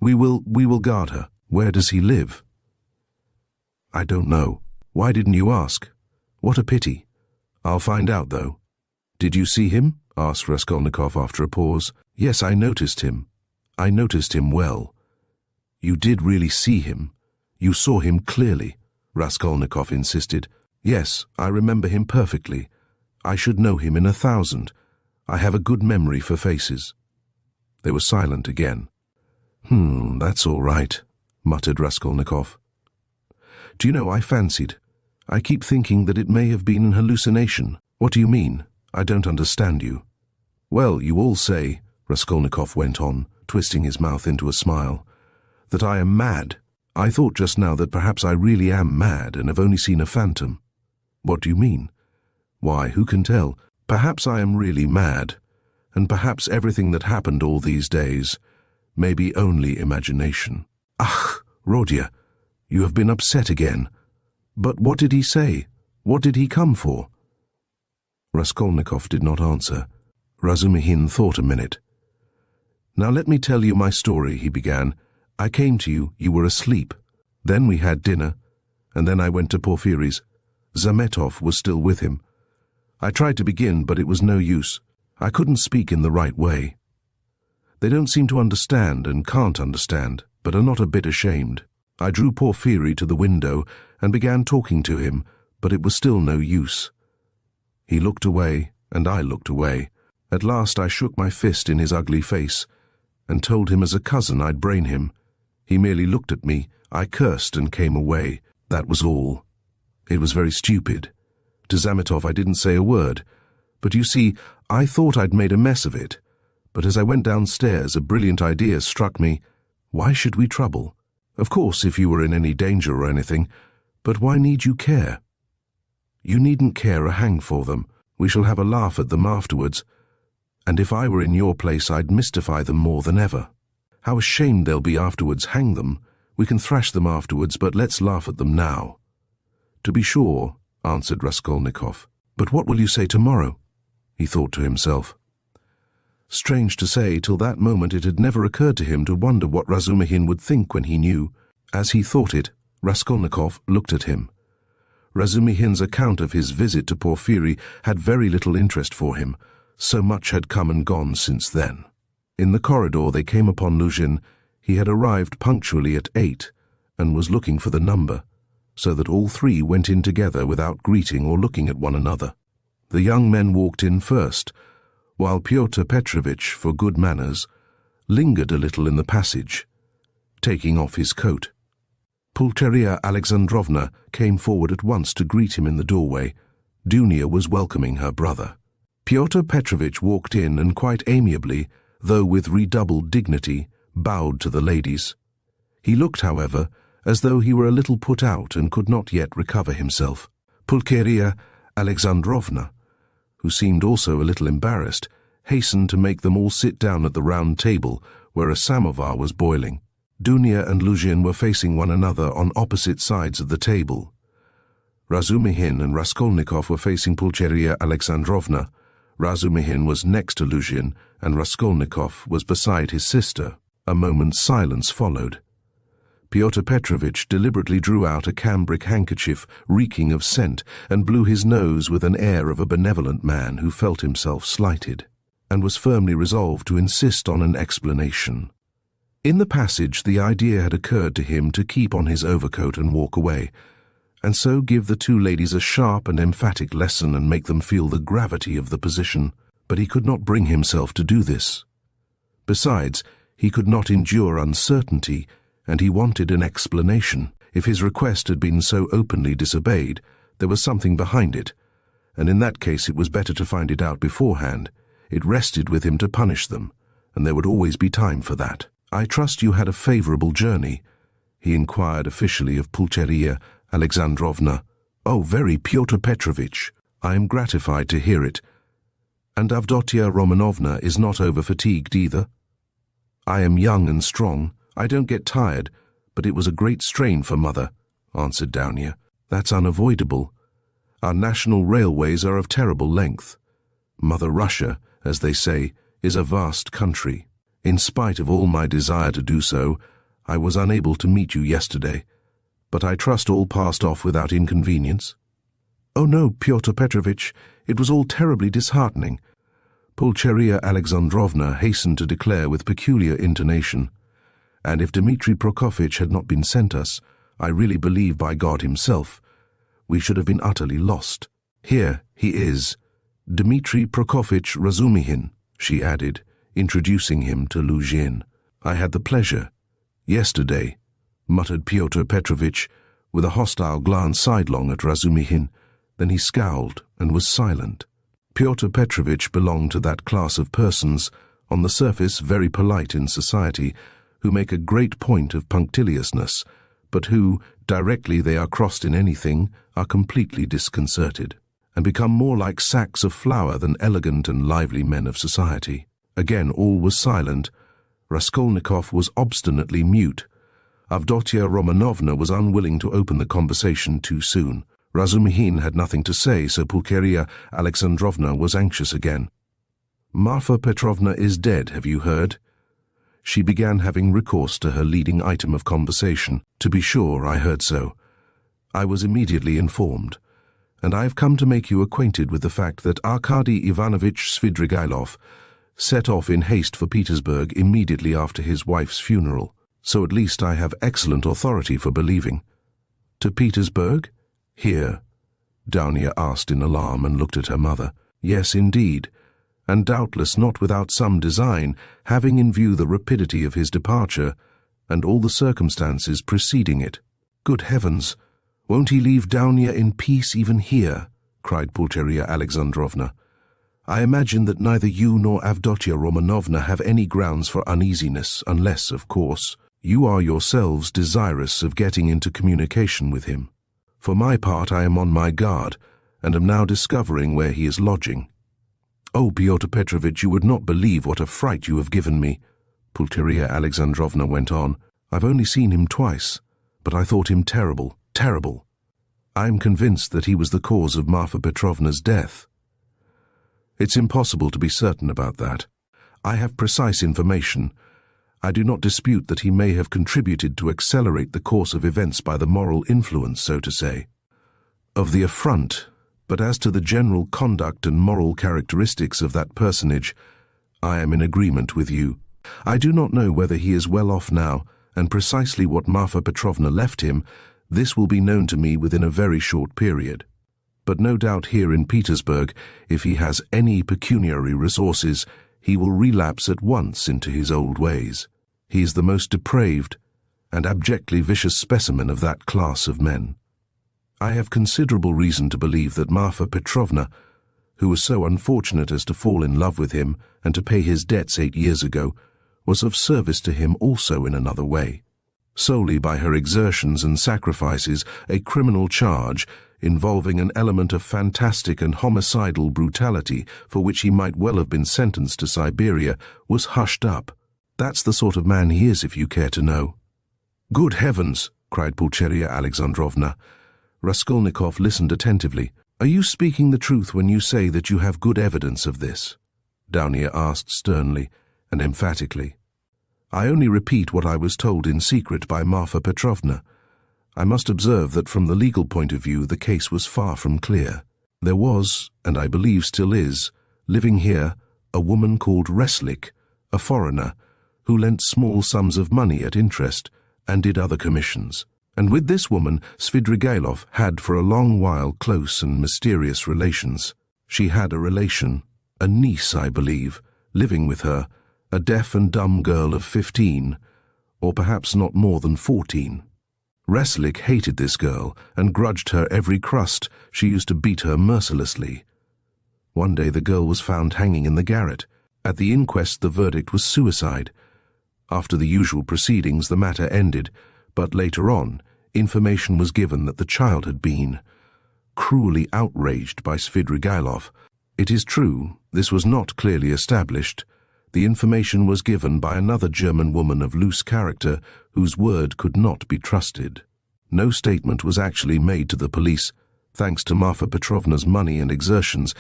S1: We will guard her. Where does he live? I don't know. Why didn't you ask? What a pity. I'll find out, though. Did you see him? Asked Raskolnikov after a pause. Yes, I noticed him. I noticed him well. You did really see him? You saw him clearly? Raskolnikov insisted. Yes, I remember him perfectly. I should know him in 1,000. I have a good memory for faces. They were silent again. That's all right, muttered Raskolnikov. Do you know, I keep thinking that it may have been an hallucination. What do you mean? I don't understand you. Well, you all say, Raskolnikov went on, twisting his mouth into a smile, that I am mad. I thought just now that perhaps I really am mad and have only seen a phantom. What do you mean? Why, who can tell? Perhaps I am really mad, and perhaps everything that happened all these days may be only imagination. Ach, Rodia, you have been upset again. But what did he say? What did he come for? Raskolnikov did not answer. Razumihin thought a minute. Now let me tell you my story, he began. I came to you, you were asleep. Then we had dinner, and then I went to Porfiry's. Zametov was still with him. I tried to begin, but it was no use. I couldn't speak in the right way. They don't seem to understand and can't understand, but are not a bit ashamed. I drew Porfiry to the window and began talking to him, but it was still no use. He looked away, and I looked away. At last I shook my fist in his ugly face and told him as a cousin I'd brain him. He merely looked at me. I cursed and came away. That was all. It was very stupid. To Zametov I didn't say a word. But you see, I thought I'd made a mess of it. But as I went downstairs, a brilliant idea struck me. Why should we trouble? Of course, if you were in any danger or anything, but why need you care? You needn't care a hang for them. We shall have a laugh at them afterwards. And if I were in your place, I'd mystify them more than ever. How ashamed they'll be afterwards. Hang them. We can thrash them afterwards, but let's laugh at them now. To be sure, answered Raskolnikov. But what will you say tomorrow? He thought to himself. Strange to say, till that moment it had never occurred to him to wonder what Razumihin would think when he knew. As he thought it, Raskolnikov looked at him. Razumihin's account of his visit to Porfiry had very little interest for him. So much had come and gone since then. In the corridor they came upon Lujin. He had arrived punctually at 8 and was looking for the number, so that all three went in together without greeting or looking at one another. The young men walked in first, while Pyotr Petrovitch, for good manners, lingered a little in the passage, taking off his coat. Pulcheria Alexandrovna came forward at once to greet him in the doorway. Dunia was welcoming her brother. Pyotr Petrovitch walked in and quite amiably, though with redoubled dignity, bowed to the ladies. He looked, however, as though he were a little put out and could not yet recover himself. Pulcheria Alexandrovna, who seemed also a little embarrassed, hastened to make them all sit down at the round table where a samovar was boiling. Dunia and Lujin were facing one another on opposite sides of the table. Razumihin and Raskolnikov were facing Pulcheria Alexandrovna. Razumihin was next to Lujin, and Raskolnikov was beside his sister. A moment's silence followed. Pyotr Petrovitch deliberately drew out a cambric handkerchief reeking of scent and blew his nose with an air of a benevolent man who felt himself slighted, and was firmly resolved to insist on an explanation. In the passage the idea had occurred to him to keep on his overcoat and walk away, and so give the two ladies a sharp and emphatic lesson and make them feel the gravity of the position, but he could not bring himself to do this. Besides, he could not endure uncertainty, and he wanted an explanation. If his request had been so openly disobeyed, there was something behind it, and in that case it was better to find it out beforehand. It rested with him to punish them, and there would always be time for that. "I trust you had a favorable journey?" he inquired officially of Pulcheria Alexandrovna. "Oh, very, Pyotr Petrovitch. I am gratified to hear it. And Avdotia Romanovna is not over-fatigued either?" "I am young and strong. I don't get tired, but it was a great strain for Mother," answered Dunia. "That's unavoidable. Our national railways are of terrible length. Mother Russia, as they say, is a vast country. In spite of all my desire to do so, I was unable to meet you yesterday, but I trust all passed off without inconvenience." "Oh no, Pyotr Petrovitch, it was all terribly disheartening," Pulcheria Alexandrovna hastened to declare with peculiar intonation. "And if Dmitri Prokofitch had not been sent us, I really believe by God himself, we should have been utterly lost. Here he is, Dmitri Prokofitch Razumihin," she added, introducing him to Lujin. "I had the pleasure." "Yesterday," muttered Pyotr Petrovitch, with a hostile glance sidelong at Razumihin. Then he scowled and was silent. Pyotr Petrovitch belonged to that class of persons, on the surface very polite in society, who make a great point of punctiliousness, but who, directly they are crossed in anything, are completely disconcerted, and become more like sacks of flour than elegant and lively men of society. Again all was silent. Raskolnikov was obstinately mute. Avdotia Romanovna was unwilling to open the conversation too soon. Razumihin had nothing to say, so Pulcheria Alexandrovna was anxious again. "Marfa Petrovna is dead, have you heard?" She began, having recourse to her leading item of conversation. "To be sure, I heard so. I was immediately informed, and I have come to make you acquainted with the fact that Arkady Ivanovitch Svidrigailov set off in haste for Petersburg immediately after his wife's funeral. So at least I have excellent authority for believing." "To Petersburg? Here?" Dunia asked in alarm and looked at her mother. "Yes, indeed, and doubtless not without some design, having in view the rapidity of his departure and all the circumstances preceding it." "Good heavens! Won't he leave Dunia in peace even here?" cried Pulcheria Alexandrovna. "I imagine that neither you nor Avdotia Romanovna have any grounds for uneasiness, unless, of course, you are yourselves desirous of getting into communication with him. For my part, I am on my guard, and am now discovering where he is lodging." "Oh, Pyotr Petrovitch, you would not believe what a fright you have given me," Pulcheria Alexandrovna went on. "I've only seen him twice, but I thought him terrible, terrible. I am convinced that he was the cause of Marfa Petrovna's death." "It's impossible to be certain about that. I have precise information. I do not dispute that he may have contributed to accelerate the course of events by the moral influence, so to say." of the affront, but as to the general conduct and moral characteristics of that personage, I am in agreement with you. I do not know whether he is well off now, and precisely what Marfa Petrovna left him, this will be known to me within a very short period. But no doubt here in Petersburg, if he has any pecuniary resources, he will relapse at once into his old ways. He is the most depraved and abjectly vicious specimen of that class of men. I have considerable reason to believe that Marfa Petrovna, who was so unfortunate as to fall in love with him and to pay his debts 8 years ago, was of service to him also in another way. Solely by her exertions and sacrifices, a criminal charge involving an element of fantastic and homicidal brutality for which he might well have been sentenced to Siberia was hushed up. That's the sort of man he is, if you care to know. Good heavens, cried Pulcheria Alexandrovna. Raskolnikov listened attentively. Are you speaking the truth when you say that you have good evidence of this? Downia asked sternly and emphatically. I only repeat what I was told in secret by Marfa Petrovna. I must observe that from the legal point of view the case was far from clear. There was, and I believe still is, living here, a woman called Reslik, a foreigner, who lent small sums of money at interest and did other commissions. And with this woman Svidrigailov had for a long while close and mysterious relations. She had a relation, a niece, I believe, living with her, a deaf and dumb girl of 15, or perhaps not more than 14. Reslik hated this girl and grudged her every crust. She used to beat her mercilessly. One day the girl was found hanging in the garret. At the inquest the verdict was suicide. After the usual proceedings the matter ended, but later on information was given that the child had been cruelly outraged by Svidrigailov. It is true, this was not clearly established. The information was given by another German woman of loose character whose word could not be trusted. No statement was actually made to the police. Thanks to Marfa Petrovna's money and exertions,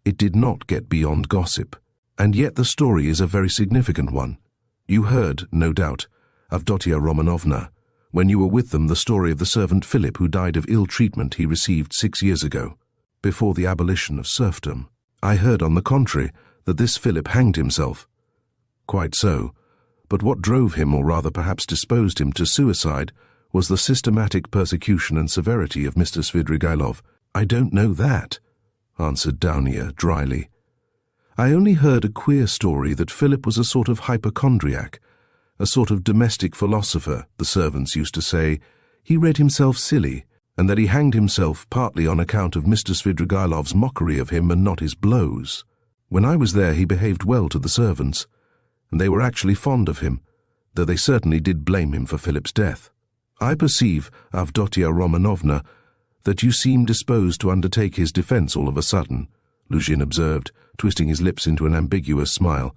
S1: it did not get beyond gossip. And yet the story is a very significant one. You heard, no doubt, of Rodion Romanovitch, when you were with them, the story of the servant Philip who died of ill treatment he received 6 years ago, before the abolition of serfdom. I heard, on the contrary, that this Philip hanged himself. Quite so, but what drove him, or rather perhaps disposed him, to suicide was the systematic persecution and severity of Mr. Svidrigailov. I don't know that, answered Downia dryly. I only heard a queer story that Philip was a sort of hypochondriac, a sort of domestic philosopher, the servants used to say. He read himself silly, and that he hanged himself partly on account of Mr. Svidrigailov's mockery of him and not his blows. When I was there he behaved well to the servants, and they were actually fond of him, though they certainly did blame him for Philip's death. I perceive, Avdotia Romanovna, that you seem disposed to undertake his defence all of a sudden, Lujin observed, twisting his lips into an ambiguous smile.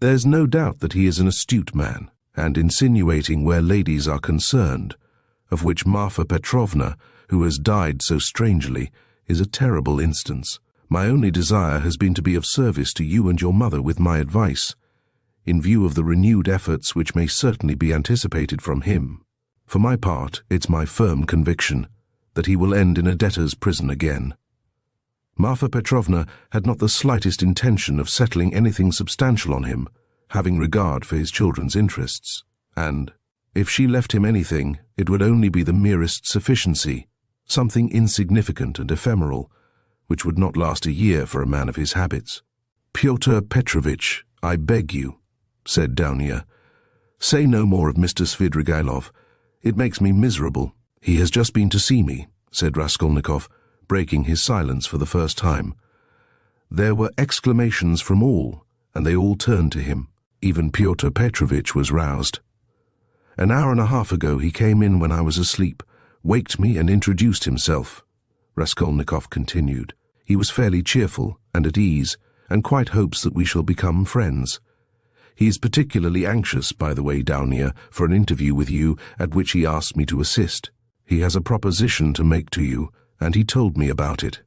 S1: There's no doubt that he is an astute man, and insinuating where ladies are concerned, of which Marfa Petrovna, who has died so strangely, is a terrible instance. My only desire has been to be of service to you and your mother with my advice, in view of the renewed efforts which may certainly be anticipated from him. For my part, it's my firm conviction that he will end in a debtor's prison again. Marfa Petrovna had not the slightest intention of settling anything substantial on him, having regard for his children's interests, and, if she left him anything, it would only be the merest sufficiency, something insignificant and ephemeral, which would not last a year for a man of his habits. Pyotr Petrovitch, I beg you, said Downia, say no more of Mr. Svidrigailov. It makes me miserable. He has just been to see me, said Raskolnikov, breaking his silence for the first time. There were exclamations from all, and they all turned to him. Even Pyotr Petrovitch was roused. An hour and a half ago he came in when I was asleep, waked me and introduced himself, Raskolnikov continued. He was fairly cheerful and at ease, and quite hopes that we shall become friends. He is particularly anxious, by the way, Downia, for an interview with you, at which he asked me to assist. He has a proposition to make to you, and he told me about it.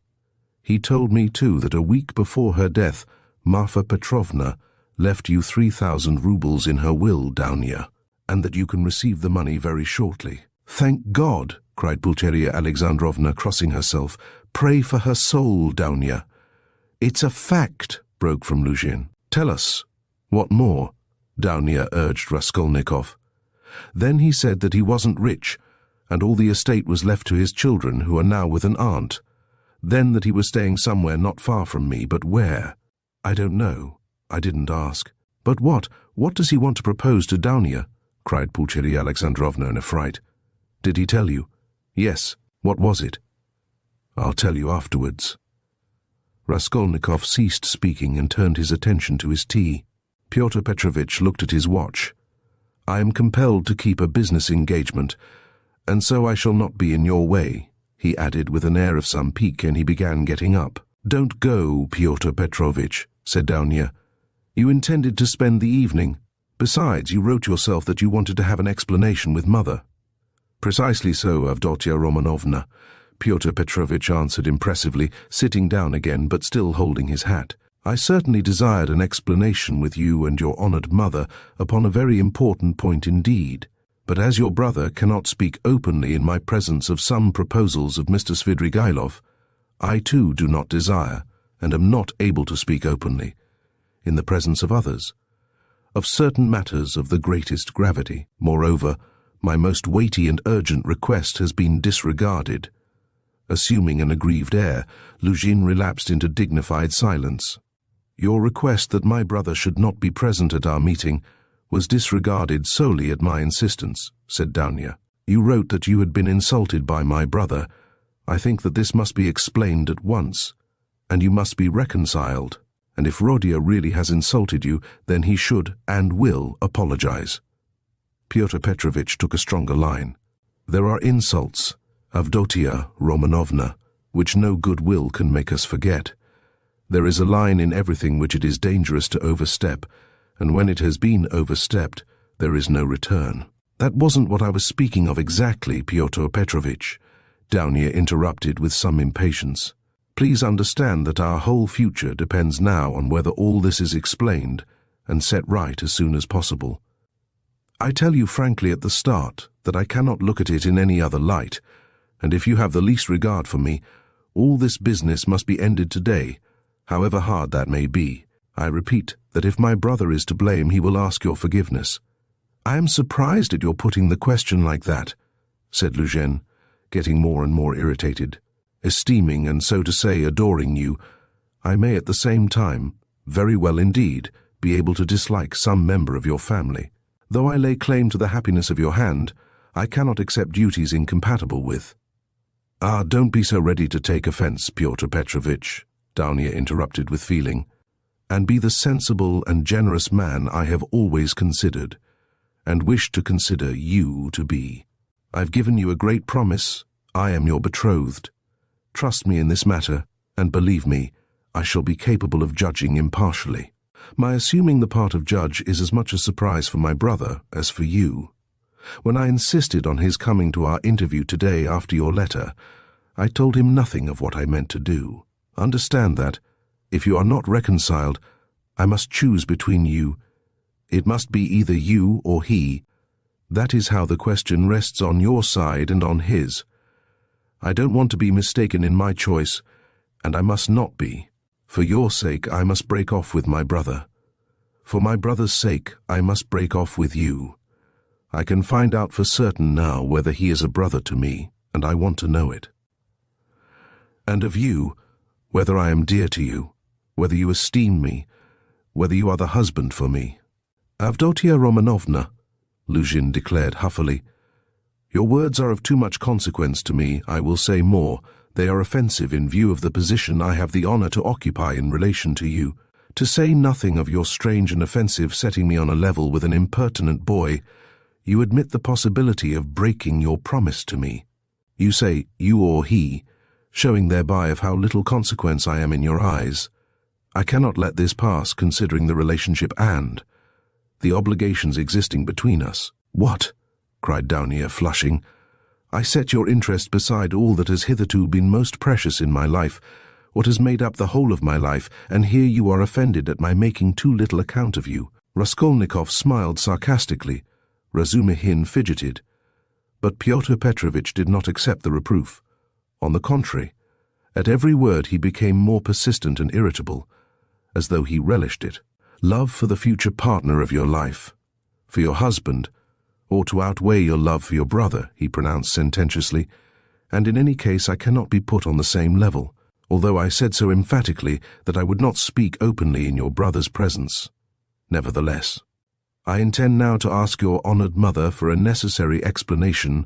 S1: He told me, too, that a week before her death, Marfa Petrovna left you 3,000 roubles in her will, Downia, and that you can receive the money very shortly. Thank God, cried Pulcheria Alexandrovna, crossing herself. "Pray for her soul, Dounia." "It's a fact," broke from Lujin. "Tell us. What more?" Dounia urged Raskolnikov. Then he said that he wasn't rich, and all the estate was left to his children, who are now with an aunt. Then that he was staying somewhere not far from me, but where? "I don't know. I didn't ask." "But what does he want to propose to Dounia?" cried Pulcheria Alexandrovna in a fright. "Did he tell you?" "Yes. What was it?" "I'll tell you afterwards." Raskolnikov ceased speaking and turned his attention to his tea. Pyotr Petrovitch looked at his watch. "I am compelled to keep a business engagement, and so I shall not be in your way," he added with an air of some pique, and he began getting up. "Don't go, Pyotr Petrovitch," said Dounia. "You intended to spend the evening. Besides, you wrote yourself that you wanted to have an explanation with Mother." "Precisely so, Avdotia Romanovna," Pyotr Petrovitch answered impressively, sitting down again but still holding his hat. "I certainly desired an explanation with you and your honoured mother upon a very important point indeed. But as your brother cannot speak openly in my presence of some proposals of Mr. Svidrigailov, I too do not desire, and am not able to speak openly, in the presence of others, of certain matters of the greatest gravity. Moreover, my most weighty and urgent request has been disregarded." Assuming an aggrieved air, Lujin relapsed into dignified silence. "Your request that my brother should not be present at our meeting was disregarded solely at my insistence," said Dounia. "You wrote that you had been insulted by my brother. I think that this must be explained at once, and you must be reconciled. And if Rodion really has insulted you, then he should and will apologize." Pyotr Petrovitch took a stronger line. "There are insults, Avdotia Romanovna, which no good will can make us forget. There is a line in everything which it is dangerous to overstep, and when it has been overstepped, there is no return." "That wasn't what I was speaking of exactly, Pyotr Petrovitch," Dounia interrupted with some impatience. "Please understand that our whole future depends now on whether all this is explained and set right as soon as possible. I tell you frankly at the start that I cannot look at it in any other light, and if you have the least regard for me, all this business must be ended today, however hard that may be. I repeat that if my brother is to blame, he will ask your forgiveness." "I am surprised at your putting the question like that," said Lujin, getting more and more irritated. "Esteeming and, so to say, adoring you, I may at the same time, very well indeed, be able to dislike some member of your family. Though I lay claim to the happiness of your hand, I cannot accept duties incompatible with—" "Ah, don't be so ready to take offence, Pyotr Petrovitch," Dounia interrupted with feeling, "and be the sensible and generous man I have always considered, and wish to consider you to be. I've given you a great promise. I am your betrothed. Trust me in this matter, and believe me, I shall be capable of judging impartially. My assuming the part of judge is as much a surprise for my brother as for you. When I insisted on his coming to our interview today after your letter, I told him nothing of what I meant to do. Understand that, if you are not reconciled, I must choose between you. It must be either you or he. That is how the question rests on your side and on his. I don't want to be mistaken in my choice, and I must not be. For your sake, I must break off with my brother. For my brother's sake, I must break off with you. I can find out for certain now whether he is a brother to me, and I want to know it. And of you, whether I am dear to you, whether you esteem me, whether you are the husband for me." "Avdotia Romanovna," Lujin declared huffily, "your words are of too much consequence to me. I will say more. They are offensive in view of the position I have the honor to occupy in relation to you. To say nothing of your strange and offensive setting me on a level with an impertinent boy, you admit the possibility of breaking your promise to me. You say you or he, showing thereby of how little consequence I am in your eyes. I cannot let this pass, considering the relationship and the obligations existing between us." "What?" cried Dounia, flushing. "I set your interest beside all that has hitherto been most precious in my life, what has made up the whole of my life, and here you are offended at my making too little account of you." Raskolnikov smiled sarcastically. Razumihin fidgeted. But Pyotr Petrovitch did not accept the reproof. On the contrary, at every word he became more persistent and irritable, as though he relished it. Love for the future partner of your life, for your husband, ought to outweigh your love for your brother, he pronounced sententiously, and in any case I cannot be put on the same level, although I said so emphatically that I would not speak openly in your brother's presence. Nevertheless, I intend now to ask your honoured mother for a necessary explanation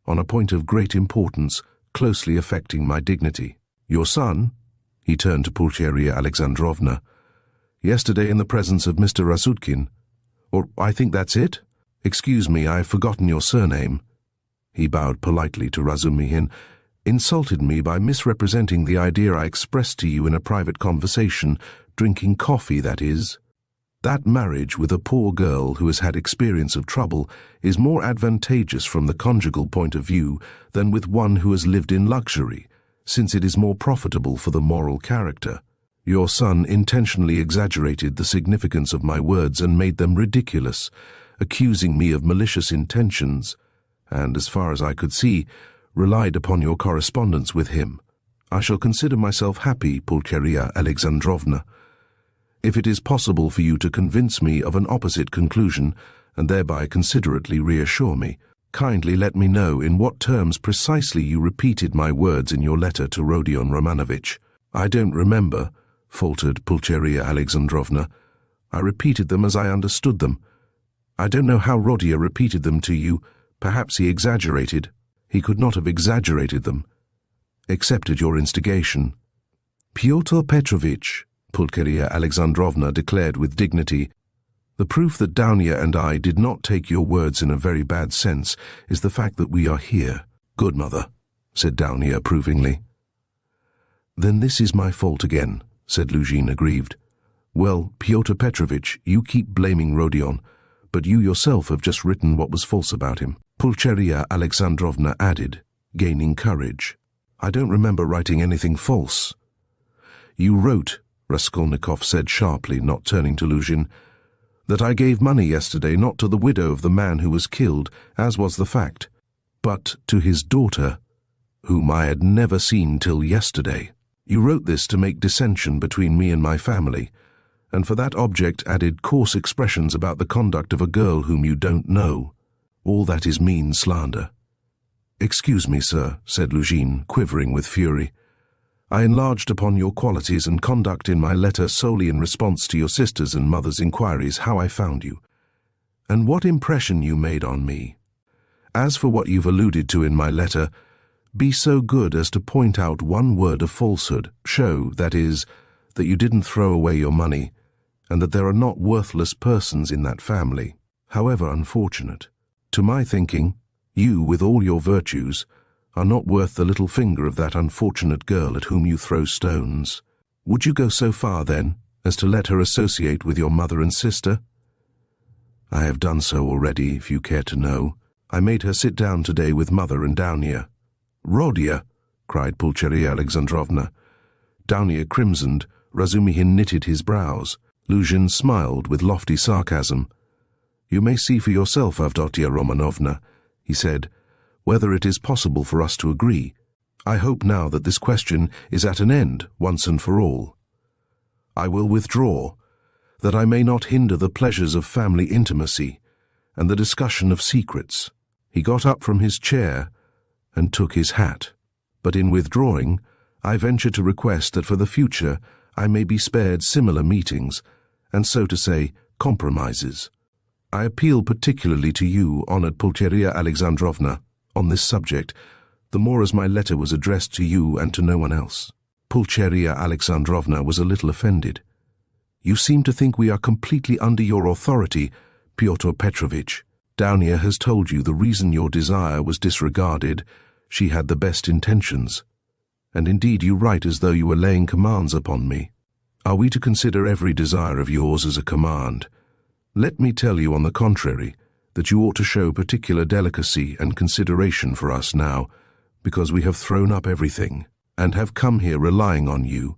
S1: on a point of great importance closely affecting my dignity. Your son, he turned to Pulcheria Alexandrovna, yesterday in the presence of Mr. Razutkin, or I think that's it? Excuse me, I've forgotten your surname. He bowed politely to Razumihin, insulted me by misrepresenting the idea I expressed to you in a private conversation, drinking coffee, that is. That marriage with a poor girl who has had experience of trouble is more advantageous from the conjugal point of view than with one who has lived in luxury, since it is more profitable for the moral character. Your son intentionally exaggerated the significance of my words and made them ridiculous, accusing me of malicious intentions, and, as far as I could see, relied upon your correspondence with him. I shall consider myself happy, Pulcheria Alexandrovna, if it is possible for you to convince me of an opposite conclusion and thereby considerately reassure me. Kindly let me know in what terms precisely you repeated my words in your letter to Rodion Romanovitch. I don't remember, faltered Pulcheria Alexandrovna. I repeated them as I understood them. I don't know how Rodia repeated them to you. Perhaps he exaggerated. He could not have exaggerated them, except at your instigation. Pyotr Petrovitch, Pulcheria Alexandrovna declared with dignity, the proof that Daunia and I did not take your words in a very bad sense is the fact that we are here. Good, mother, said Daunia approvingly. Then this is my fault again, said Lujin aggrieved. Well, Pyotr Petrovitch, you keep blaming Rodion, but you yourself have just written what was false about him. Pulcheria Alexandrovna added, gaining courage. I don't remember writing anything false. You wrote, Raskolnikov said sharply, not turning to Lujin, that I gave money yesterday not to the widow of the man who was killed, as was the fact, but to his daughter, whom I had never seen till yesterday. You wrote this to make dissension between me and my family, and for that object added coarse expressions about the conduct of a girl whom you don't know. All that is mean slander. Excuse me, sir, said Lujin, quivering with fury. I enlarged upon your qualities and conduct in my letter solely in response to your sister's and mother's inquiries how I found you, and what impression you made on me. As for what you've alluded to in my letter, be so good as to point out one word of falsehood, show, that is, that you didn't throw away your money, and that there are not worthless persons in that family, however unfortunate. To my thinking, you, with all your virtues, are not worth the little finger of that unfortunate girl at whom you throw stones. Would you go so far, then, as to let her associate with your mother and sister? I have done so already, if you care to know. I made her sit down today with mother and Daunia. Rodia, cried Pulcheria Alexandrovna. Daunia crimsoned, Razumihin knitted his brows. Lujin smiled with lofty sarcasm. You may see for yourself, Avdotia Romanovna, he said, whether it is possible for us to agree. I hope now that this question is at an end, once and for all. I will withdraw, that I may not hinder the pleasures of family intimacy and the discussion of secrets. He got up from his chair and took his hat. But in withdrawing, I venture to request that for the future I may be spared similar meetings, and so to say, compromises. I appeal particularly to you, honoured Pulcheria Alexandrovna, on this subject, the more as my letter was addressed to you and to no one else. Pulcheria Alexandrovna was a little offended. You seem to think we are completely under your authority, Pyotr Petrovitch. Daunia has told you the reason your desire was disregarded. She had the best intentions. And indeed you write as though you were laying commands upon me. Are we to consider every desire of yours as a command? Let me tell you, on the contrary, that you ought to show particular delicacy and consideration for us now, because we have thrown up everything, and have come here relying on you,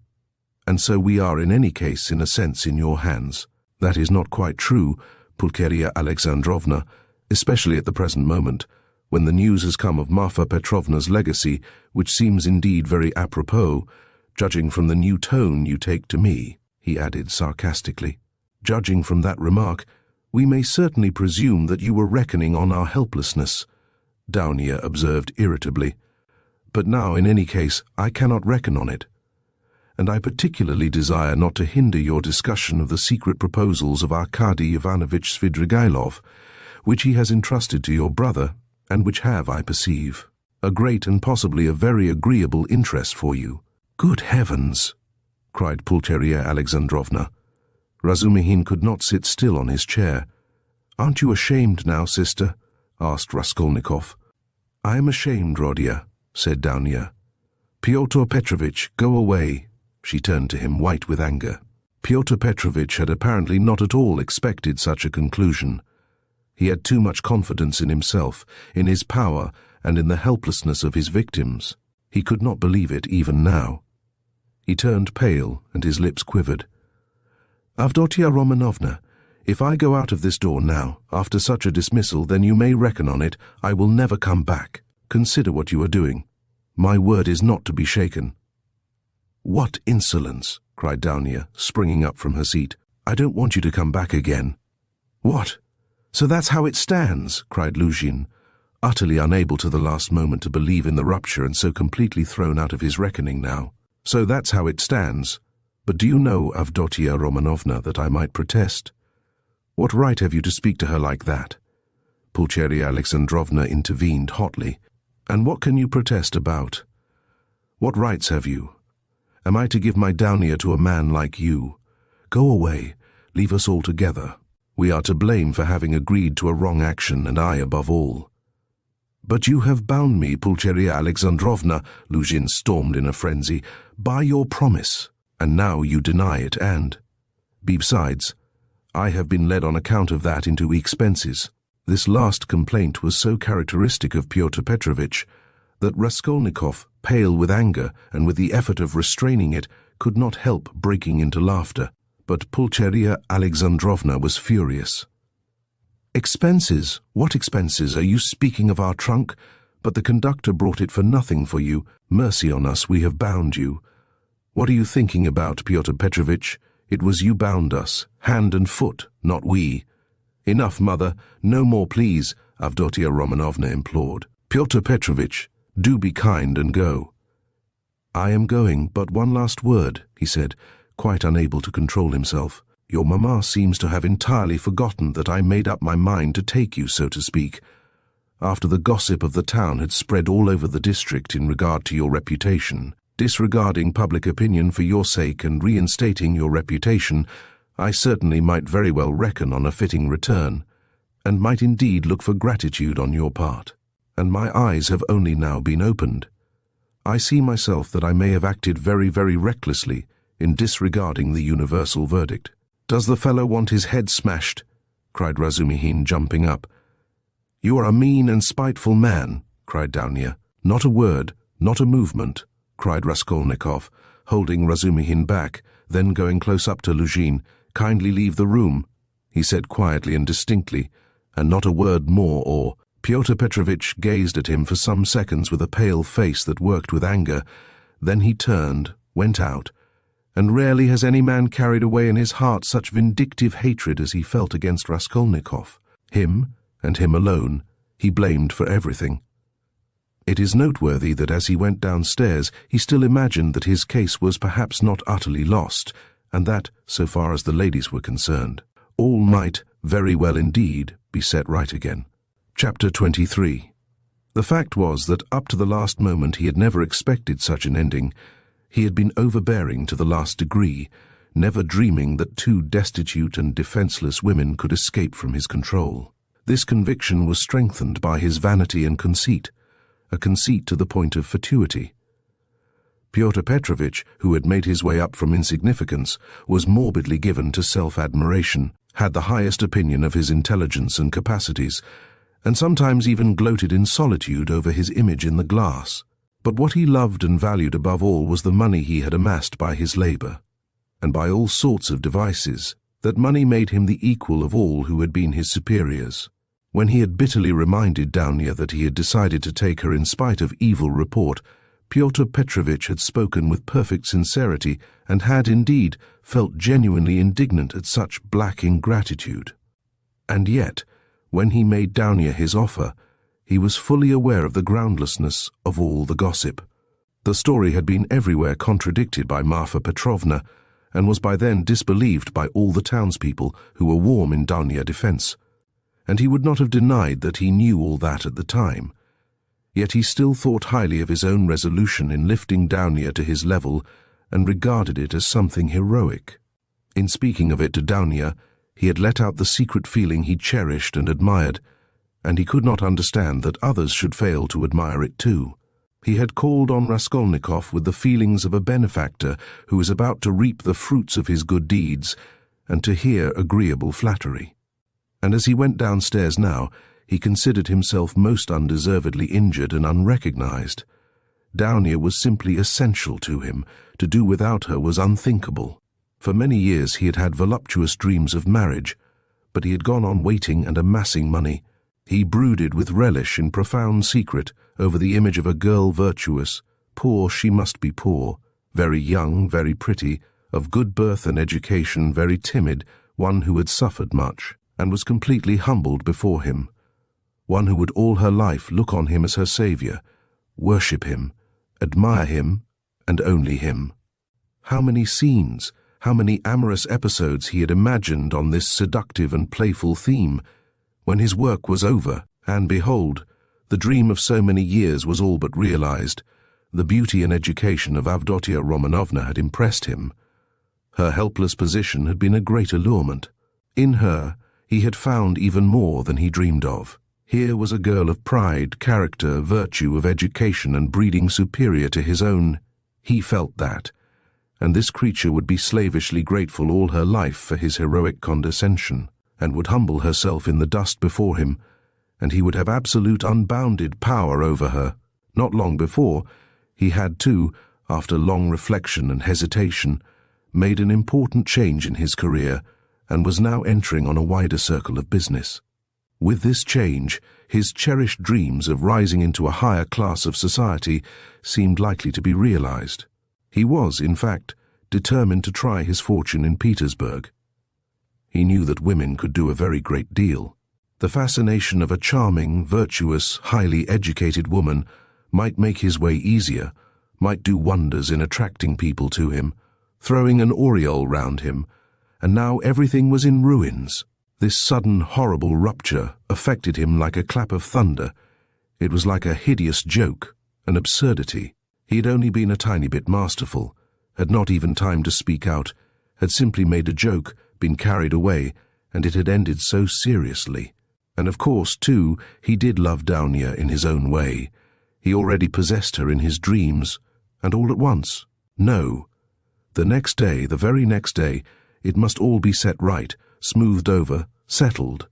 S1: and so we are in any case in a sense in your hands. That is not quite true, Pulcheria Alexandrovna, especially at the present moment, when the news has come of Marfa Petrovna's legacy, which seems indeed very apropos, judging from the new tone you take to me," he added sarcastically. "Judging from that remark, we may certainly presume that you were reckoning on our helplessness," Daunia observed irritably. "But now, in any case, I cannot reckon on it. And I particularly desire not to hinder your discussion of the secret proposals of Arkady Ivanovich Svidrigailov, which he has entrusted to your brother, and which have, I perceive, a great and possibly a very agreeable interest for you." "Good heavens!" cried Pulcheria Alexandrovna. Razumihin could not sit still on his chair. "Aren't you ashamed now, sister?" asked Raskolnikov. "I am ashamed, Rodia," said Daunia. "Pyotr Petrovitch, go away." She turned to him, white with anger. Pyotr Petrovitch had apparently not at all expected such a conclusion. He had too much confidence in himself, in his power, and in the helplessness of his victims. He could not believe it even now. He turned pale, and his lips quivered. "Avdotia Romanovna, if I go out of this door now, after such a dismissal, then you may reckon on it, I will never come back. Consider what you are doing. My word is not to be shaken." "What insolence!" cried Daunia, springing up from her seat. "I don't want you to come back again." "What? So that's how it stands?" cried Lujin, utterly unable to the last moment to believe in the rupture and so completely thrown out of his reckoning now. "So that's how it stands. But do you know, Avdotia Romanovna, that I might protest? What right have you to speak to her like that?" Pulcheria Alexandrovna intervened hotly. "And what can you protest about? What rights have you? Am I to give my Daunia to a man like you? Go away, leave us all together. We are to blame for having agreed to a wrong action, and I above all." "But you have bound me, Pulcheria Alexandrovna," Lujin stormed in a frenzy, "by your promise, and now you deny it, and, besides, I have been led on account of that into expenses." This last complaint was so characteristic of Pyotr Petrovitch that Raskolnikov, pale with anger and with the effort of restraining it, could not help breaking into laughter. But Pulcheria Alexandrovna was furious. "Expenses? What expenses? Are you speaking of our trunk? But the conductor brought it for nothing for you. Mercy on us, we have bound you. What are you thinking about, Pyotr Petrovitch? It was you bound us, hand and foot, not we." "Enough, mother, no more, please," Avdotia Romanovna implored. "Pyotr Petrovitch, do be kind and go." "I am going, but one last word," he said, quite unable to control himself. "Your mamma seems to have entirely forgotten that I made up my mind to take you, so to speak, after the gossip of the town had spread all over the district in regard to your reputation. Disregarding public opinion for your sake and reinstating your reputation, I certainly might very well reckon on a fitting return, and might indeed look for gratitude on your part. And my eyes have only now been opened. I see myself that I may have acted very, very recklessly in disregarding the universal verdict." "Does the fellow want his head smashed?" cried Razumihin, jumping up. "You are a mean and spiteful man," cried Daunia. "Not a word, not a movement," cried Raskolnikov, holding Razumihin back, then going close up to Lujin. "Kindly leave the room," he said quietly and distinctly, "and not a word more, or—" Pyotr Petrovitch gazed at him for some seconds with a pale face that worked with anger. Then he turned, went out, and rarely has any man carried away in his heart such vindictive hatred as he felt against Raskolnikov. Him, and him alone, he blamed for everything. It is noteworthy that as he went downstairs, he still imagined that his case was perhaps not utterly lost, and that, so far as the ladies were concerned, all might, very well indeed, be set right again. Chapter 23. The fact was that up to the last moment he had never expected such an ending. He had been overbearing to the last degree, never dreaming that two destitute and defenseless women could escape from his control. This conviction was strengthened by his vanity and conceit, a conceit to the point of fatuity. Pyotr Petrovitch, who had made his way up from insignificance, was morbidly given to self-admiration, had the highest opinion of his intelligence and capacities, and sometimes even gloated in solitude over his image in the glass. But what he loved and valued above all was the money he had amassed by his labor, and by all sorts of devices. That money made him the equal of all who had been his superiors. When he had bitterly reminded Dounia that he had decided to take her in spite of evil report, Pyotr Petrovitch had spoken with perfect sincerity and had, indeed, felt genuinely indignant at such black ingratitude. And yet, when he made Dounia his offer, he was fully aware of the groundlessness of all the gossip. The story had been everywhere contradicted by Marfa Petrovna, and was by then disbelieved by all the townspeople who were warm in Dounia's defense. And he would not have denied that he knew all that at the time. Yet he still thought highly of his own resolution in lifting Dounia to his level and regarded it as something heroic. In speaking of it to Dounia, he had let out the secret feeling he cherished and admired, and he could not understand that others should fail to admire it too. He had called on Raskolnikov with the feelings of a benefactor who is about to reap the fruits of his good deeds and to hear agreeable flattery. And as he went downstairs now, he considered himself most undeservedly injured and unrecognized. Dounia was simply essential to him. To do without her was unthinkable. For many years he had had voluptuous dreams of marriage, but he had gone on waiting and amassing money. He brooded with relish in profound secret over the image of a girl virtuous, poor she must be poor, very young, very pretty, of good birth and education, very timid, one who had suffered much, and was completely humbled before him, one who would all her life look on him as her saviour, worship him, admire him, and only him. How many scenes, how many amorous episodes he had imagined on this seductive and playful theme, when his work was over, and behold, the dream of so many years was all but realized. The beauty and education of Avdotia Romanovna had impressed him. Her helpless position had been a great allurement. In her, he had found even more than he dreamed of. Here was a girl of pride, character, virtue, of education and breeding superior to his own. He felt that, and this creature would be slavishly grateful all her life for his heroic condescension, and would humble herself in the dust before him, and he would have absolute unbounded power over her. Not long before, he had too, after long reflection and hesitation, made an important change in his career, and was now entering on a wider circle of business. With this change, his cherished dreams of rising into a higher class of society seemed likely to be realized. He was, in fact, determined to try his fortune in Petersburg. He knew that women could do a very great deal. The fascination of a charming, virtuous, highly educated woman might make his way easier, might do wonders in attracting people to him, throwing an aureole round him, and now everything was in ruins. This sudden, horrible rupture affected him like a clap of thunder. It was like a hideous joke, an absurdity. He had only been a tiny bit masterful, had not even time to speak out, had simply made a joke, been carried away, and it had ended so seriously. And of course, too, he did love Dounia in his own way. He already possessed her in his dreams, and all at once, no. The next day, the very next day, it must all be set right, smoothed over, settled.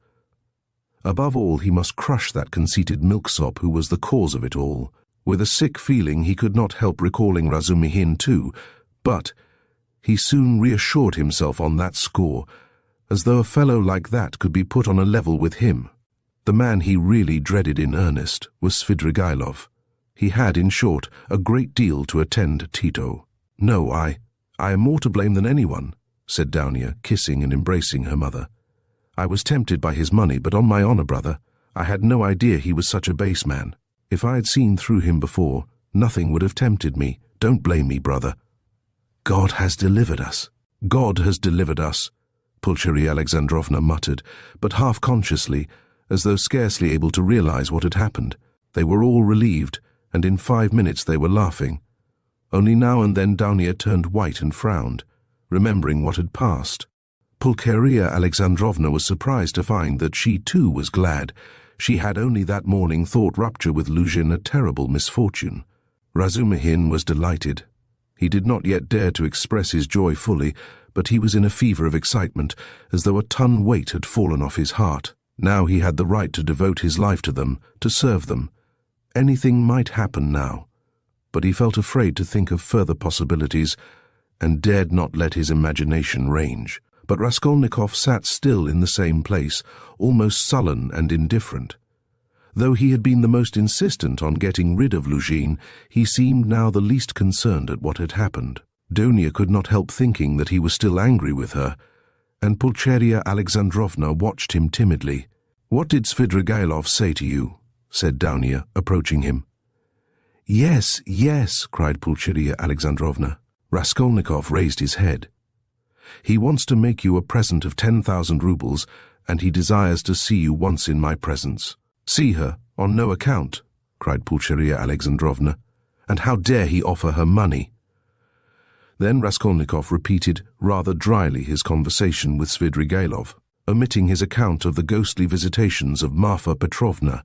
S1: Above all, he must crush that conceited milksop who was the cause of it all. With a sick feeling, he could not help recalling Razumihin too, but he soon reassured himself on that score, as though a fellow like that could be put on a level with him. The man he really dreaded in earnest was Svidrigailov. He had, in short, a great deal to attend Tito. "No, I am more to blame than anyone," said Dounia, kissing and embracing her mother. "I was tempted by his money, but on my honor, brother, I had no idea he was such a base man. If I had seen through him before, nothing would have tempted me. Don't blame me, brother." "God has delivered us. God has delivered us," Pulcheria Alexandrovna muttered, but half-consciously, as though scarcely able to realize what had happened. They were all relieved, and in 5 minutes they were laughing. Only now and then Dounia turned white and frowned, remembering what had passed. Pulcheria Alexandrovna was surprised to find that she too was glad. She had only that morning thought rupture with Lujin a terrible misfortune. Razumihin was delighted. He did not yet dare to express his joy fully, but he was in a fever of excitement, as though a ton weight had fallen off his heart. Now he had the right to devote his life to them, to serve them. Anything might happen now, but he felt afraid to think of further possibilities, and dared not let his imagination range. but Raskolnikov sat still in the same place, almost sullen and indifferent. Though he had been the most insistent on getting rid of Lujin, he seemed now the least concerned at what had happened. Donia could not help thinking that he was still angry with her, and Pulcheria Alexandrovna watched him timidly. "What did Svidrigailov say to you?" said Donia, approaching him. "Yes, yes," cried Pulcheria Alexandrovna. Raskolnikov raised his head. "He wants to make you a present of 10,000 roubles, and he desires to see you once in my presence." "See her, on no account," cried Pulcheria Alexandrovna. "And how dare he offer her money?" Then Raskolnikov repeated rather dryly his conversation with Svidrigailov, omitting his account of the ghostly visitations of Marfa Petrovna,